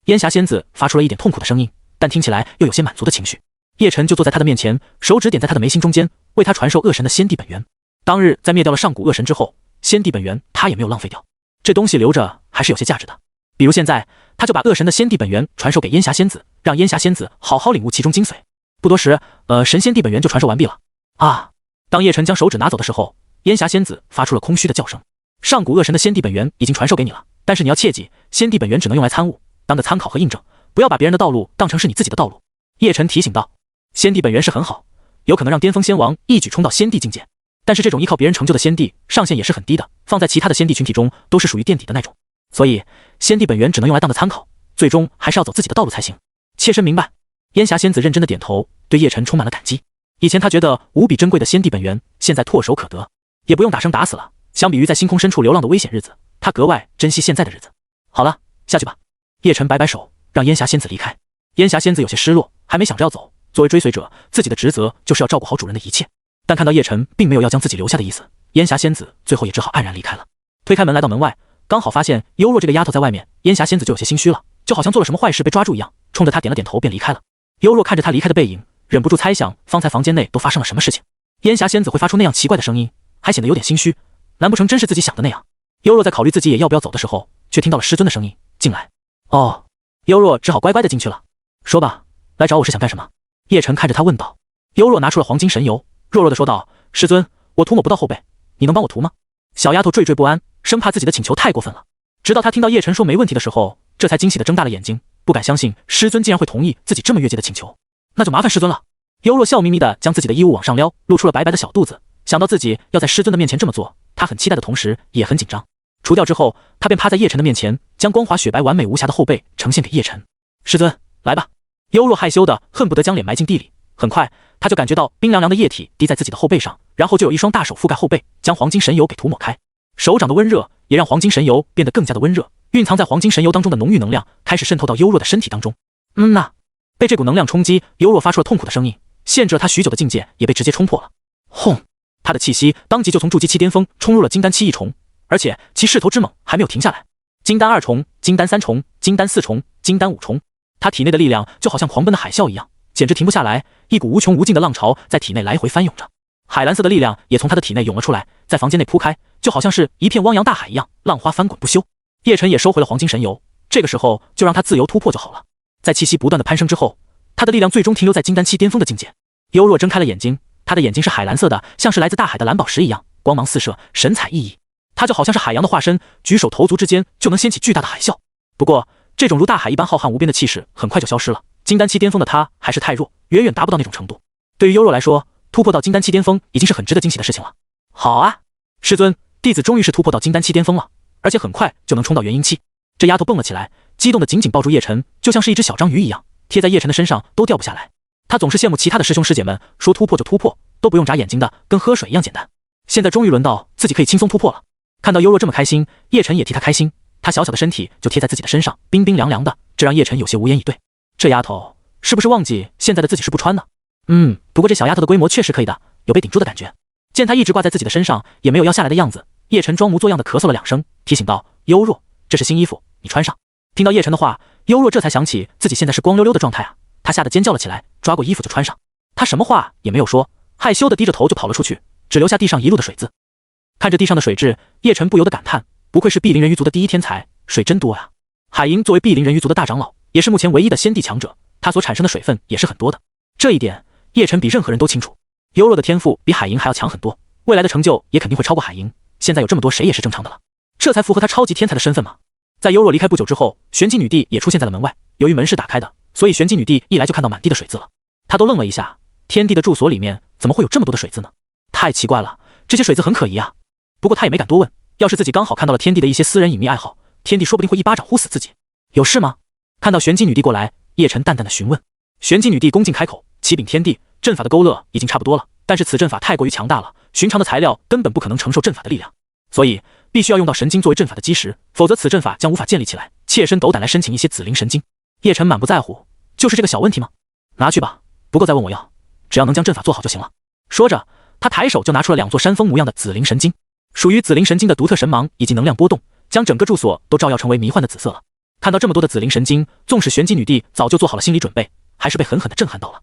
烟霞仙子发出了一点痛苦的声音，但听起来又有些满足的情绪。叶晨就坐在她的面前，手指点在她的眉心中间，为她传授恶神的仙帝本源。当日在灭掉了上古恶神之后，仙帝本源他也没有浪费掉，这东西留着还是有些价值的。比如现在，他就把恶神的仙帝本源传授给烟霞仙子，让烟霞仙子好好领悟其中精髓。不多时，神仙帝本源就传授完毕了。啊！当叶晨将手指拿走的时候，烟霞仙子发出了空虚的叫声。上古恶神的仙帝本源已经传授给你了，但是你要切记，仙帝本源只能用来参悟，当个参考和印证，不要把别人的道路当成是你自己的道路。叶晨提醒道，仙帝本源是很好，有可能让巅峰仙王一举冲到仙帝境界，但是这种依靠别人成就的仙帝上限也是很低的，放在其他的仙帝群体中都是属于垫底的那种，所以仙帝本源只能用来当个参考，最终还是要走自己的道路才行。切身明白。烟霞仙子认真的点头，对叶晨充满了感激。以前他觉得无比珍贵的仙帝本源，现在唾手可得，也不用打生打死了。相比于在星空深处流浪的危险日子，他格外珍惜现在的日子。好了，下去吧。叶晨摆摆手，让烟霞仙子离开。烟霞仙子有些失落，还没想着要走。作为追随者，自己的职责就是要照顾好主人的一切。但看到叶晨并没有要将自己留下的意思，烟霞仙子最后也只好黯然离开了。推开门来到门外，刚好发现幽若这个丫头在外面，烟霞仙子就有些心虚了，就好像做了什么坏事被抓住一样，冲着他点了点头便离开了。幽若看着他离开的背影，忍不住猜想方才房间内都发生了什么事情。烟霞仙子会发出那样奇怪的声音，还显得有点心虚，难不成真是自己想的那样？幽若在考虑自己也要不要走的时候，却听到了师尊的声音进来。哦，幽若只好乖乖的进去了。说吧，来找我是想干什么？叶晨看着他问道。幽若拿出了黄金神油，弱弱的说道，师尊，我涂抹不到后背，你能帮我涂吗？小丫头惴惴不安，生怕自己的请求太过分了。直到她听到叶晨说没问题的时候，这才惊喜的睁大了眼睛，不敢相信师尊竟然会同意自己这么越界的请求。那就麻烦师尊了。幽若笑眯眯的将自己的衣物往上撩，露出了白白的小肚子。想到自己要在师尊的面前这么做，她很期待的同时也很紧张。除掉之后，她便趴在叶晨的面前，将光滑雪白完美无瑕的后背呈现给叶晨。师尊，来吧。幽若害羞的恨不得将脸埋进地里。很快，她就感觉到冰凉凉的液体滴在自己的后背上，然后就有一双大手覆盖后背，将黄金神油给涂抹开。手掌的温热也让黄金神油变得更加的温热，蕴藏在黄金神油当中的浓郁能量开始渗透到幽若的身体当中。被这股能量冲击，幽若发出了痛苦的声音，限制了他许久的境界也被直接冲破了。轰！他的气息当即就从筑基期巅峰冲入了金丹期1重，而且其势头之猛还没有停下来。金丹2重、金丹3重、金丹4重、金丹5重，他体内的力量就好像狂奔的海啸一样，简直停不下来，一股无穷无尽的浪潮在体内来回翻涌着。海蓝色的力量也从他的体内涌了出来，在房间内铺开，就好像是一片汪洋大海一样，浪花翻滚不休。叶晨也收回了黄金神油，这个时候就让他自由突破就好了。在气息不断的攀升之后，他的力量最终停留在金丹期巅峰的境界。幽若睁开了眼睛，他的眼睛是海蓝色的，像是来自大海的蓝宝石一样，光芒四射，神采奕奕。他就好像是海洋的化身，举手投足之间就能掀起巨大的海啸。不过，这种如大海一般浩瀚无边的气势很快就消失了。金丹期巅峰的他还是太弱，远远达不到那种程度。对于幽若来说，突破到金丹期巅峰已经是很值得惊喜的事情了。好啊，师尊，弟子终于是突破到金丹期巅峰了，而且很快就能冲到元婴期。这丫头蹦了起来，激动的紧紧抱住叶晨，就像是一只小章鱼一样，贴在叶晨的身上都掉不下来。她总是羡慕其他的师兄师姐们，说突破就突破，都不用眨眼睛的，跟喝水一样简单。现在终于轮到自己可以轻松突破了。看到幽若这么开心，叶晨也替她开心。她小小的身体就贴在自己的身上，冰冰凉凉的，这让叶晨有些无言以对。这丫头是不是忘记现在的自己是不穿呢？不过这小丫头的规模确实可以的，有被顶住的感觉。见她一直挂在自己的身上，也没有要下来的样子，叶晨装模作样的咳嗽了2声，提醒道：“幽若，这是新衣服，你穿上。”听到叶晨的话，幽若这才想起自己现在是光溜溜的状态啊，她吓得尖叫了起来，抓过衣服就穿上。她什么话也没有说，害羞的低着头就跑了出去，只留下地上一路的水渍。看着地上的水渍，叶晨不由得感叹，不愧是碧鳞人鱼族的第一天才，水真多呀。海银作为碧鳞人鱼族的大长老，也是目前唯一的仙帝强者，他所产生的水分也是很多的。这一点叶晨比任何人都清楚。幽若的天赋比海银还要强很多，未来的成就也肯定会超过海银，现在有这么多谁也是正常的了，这才符合他超级天才的身份嘛。在幽若离开不久之后，玄机女帝也出现在了门外，由于门是打开的，所以玄机女帝一来就看到满地的水渍了。她都愣了一下，天帝的住所里面怎么会有这么多的水渍呢？太奇怪了，这些水渍很可疑啊。不过她也没敢多问，要是自己刚好看到了天帝的一些私人隐秘爱好，天帝说不定会一巴掌呼死自己。有事吗？看到玄机女帝过来，叶晨淡淡的询问。玄机女帝恭敬开口，启禀天帝，阵法的勾勒已经差不多了，但是此阵法太过于强大了，寻常的材料根本不可能承受阵法的力量，所以必须要用到神经作为阵法的基石，否则此阵法将无法建立起来。切身斗胆来申请一些紫灵神经。叶晨满不在乎，就是这个小问题吗？拿去吧，不够再问我要，只要能将阵法做好就行了。说着，他抬手就拿出了2座山峰模样的紫灵神经。属于紫灵神经的独特神芒以及能量波动，将整个住所都照耀成为迷幻的紫色了。看到这么多的紫灵神经，纵使玄机女帝早就做好了心理准备，还是被狠狠地震撼到了。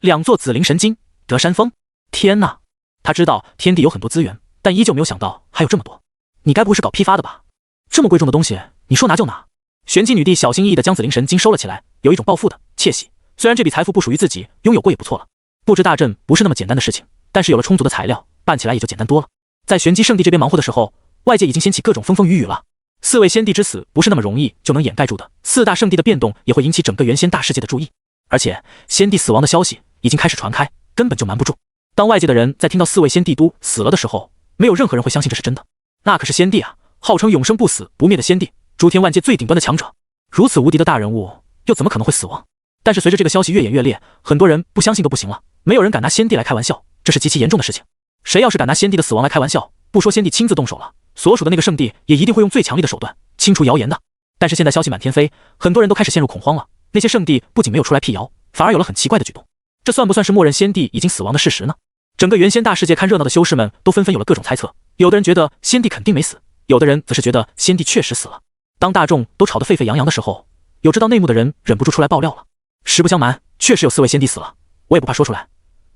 两座紫灵神经，得山峰，天哪！他知道天帝有很多资源，但依旧没有想到还有这么多。你该不会是搞批发的吧？这么贵重的东西，你说拿就拿。玄机女帝小心翼翼地将紫灵神经收了起来，有一种暴富的窃喜。虽然这笔财富不属于自己，拥有过也不错了。布置大阵不是那么简单的事情，但是有了充足的材料，办起来也就简单多了。在玄机圣地这边忙活的时候，外界已经掀起各种风风雨雨了。4位仙帝之死不是那么容易就能掩盖住的，4大圣地的变动也会引起整个原仙大世界的注意。而且仙帝死亡的消息已经开始传开，根本就瞒不住。当外界的人在听到4位仙帝都死了的时候，没有任何人会相信这是真的。那可是仙帝啊，号称永生不死不灭的仙帝，诸天万界最顶端的强者，如此无敌的大人物，又怎么可能会死亡？但是随着这个消息越演越烈，很多人不相信都不行了，没有人敢拿仙帝来开玩笑，这是极其严重的事情。谁要是敢拿仙帝的死亡来开玩笑，不说仙帝亲自动手了，所属的那个圣地也一定会用最强力的手段清除谣言的。但是现在消息满天飞，很多人都开始陷入恐慌了。那些圣地不仅没有出来辟谣，反而有了很奇怪的举动。这算不算是默认仙帝已经死亡的事实呢？整个原仙大世界看热闹的修士们都纷纷有了各种猜测，有的人觉得仙帝肯定没死，有的人则是觉得仙帝确实死了。当大众都吵得沸沸扬扬的时候，有知道内幕的人忍不住出来爆料了。实不相瞒，确实有4位仙帝死了，我也不怕说出来，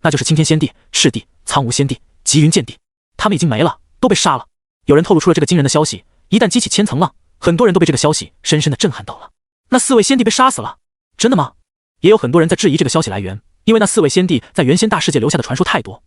那就是青天仙帝、赤帝、苍梧仙帝、极云剑帝，他们已经没了，都被杀了。有人透露出了这个惊人的消息，一旦激起千层浪，很多人都被这个消息深深的震撼到了。那4位仙帝被杀死了，真的吗？也有很多人在质疑这个消息来源，因为那4位仙帝在原仙大世界留下的传说太多，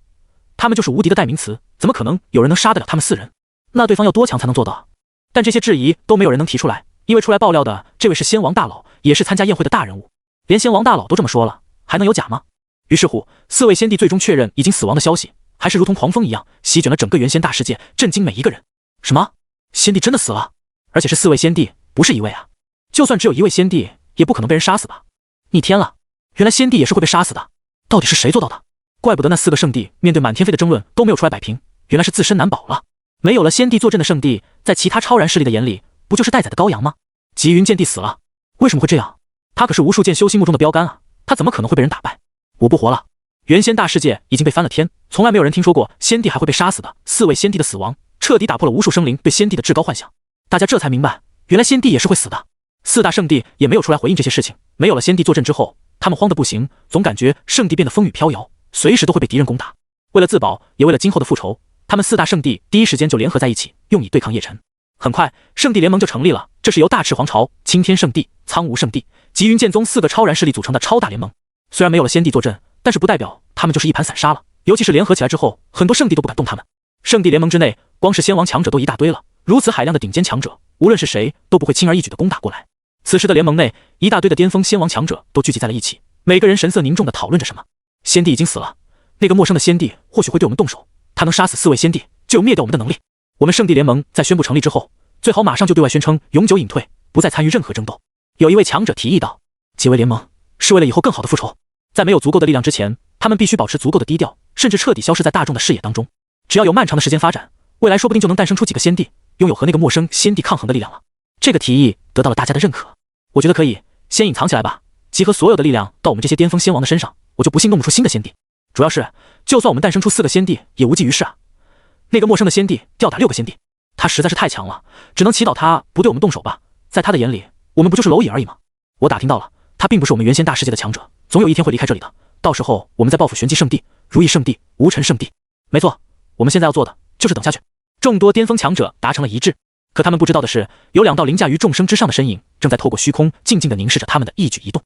他们就是无敌的代名词，怎么可能有人能杀得了他们4人？那对方要多强才能做到？但这些质疑都没有人能提出来，因为出来爆料的这位是仙王大佬，也是参加宴会的大人物，连仙王大佬都这么说了，还能有假吗？于是乎，4位仙帝最终确认已经死亡的消息，还是如同狂风一样席卷了整个原仙大世界，震惊每一个人。什么？仙帝真的死了？而且是4位仙帝，不是1位啊！就算只有1位仙帝，也不可能被人杀死吧？逆天了！原来仙帝也是会被杀死的，到底是谁做到的？怪不得那4个圣地面对满天飞的争论都没有出来摆平，原来是自身难保了。没有了先帝坐镇的圣地，在其他超然势力的眼里，不就是待宰的羔羊吗？极云见帝死了，为什么会这样？他可是无数剑修心目中的标杆啊，他怎么可能会被人打败？我不活了！原先大世界已经被翻了天，从来没有人听说过先帝还会被杀死的。4位先帝的死亡，彻底打破了无数生灵对先帝的至高幻想。大家这才明白，原来先帝也是会死的。4大圣地也没有出来回应这些事情。没有了先帝坐镇之后，他们慌得不行，总感觉圣地变得风雨飘摇，随时都会被敌人攻打。为了自保，也为了今后的复仇，他们4大圣地第一时间就联合在一起，用以对抗叶辰。很快，圣地联盟就成立了。这是由大赤皇朝、青天圣地、苍梧圣地、极云剑宗4个超然势力组成的超大联盟。虽然没有了先帝坐镇，但是不代表他们就是一盘散沙了。尤其是联合起来之后，很多圣地都不敢动他们。圣地联盟之内，光是仙王强者都一大堆了，如此海量的顶尖强者，无论是谁都不会轻而易举的攻打过来。此时的联盟内，一大堆的巅峰仙王强者都聚集在了一起，每个人神色凝重地讨论着什么。先帝已经死了，那个陌生的先帝或许会对我们动手，他能杀死4位先帝，就有灭掉我们的能力。我们圣地联盟在宣布成立之后，最好马上就对外宣称永久隐退，不再参与任何争斗。有一位强者提议道：结为联盟是为了以后更好的复仇，在没有足够的力量之前，他们必须保持足够的低调，甚至彻底消失在大众的视野当中。只要有漫长的时间发展，未来说不定就能诞生出几个先帝，拥有和那个陌生先帝抗衡的力量了。这个提议得到了大家的认可，我觉得可以先隐藏起来吧，集合所有的力量到我们这些巅峰仙王的身上，我就不信弄不出新的先帝。主要是，就算我们诞生出4个先帝，也无济于事啊。那个陌生的先帝吊打6个先帝，他实在是太强了，只能祈祷他不对我们动手吧。在他的眼里，我们不就是蝼蚁而已吗？我打听到了，他并不是我们原先大世界的强者，总有一天会离开这里的。到时候我们再报复玄机圣地、如意圣地、无尘圣地。没错，我们现在要做的就是等下去。众多巅峰强者达成了一致，可他们不知道的是，有2道凌驾于众生之上的身影，正在透过虚空静静地凝视着他们的一举一动。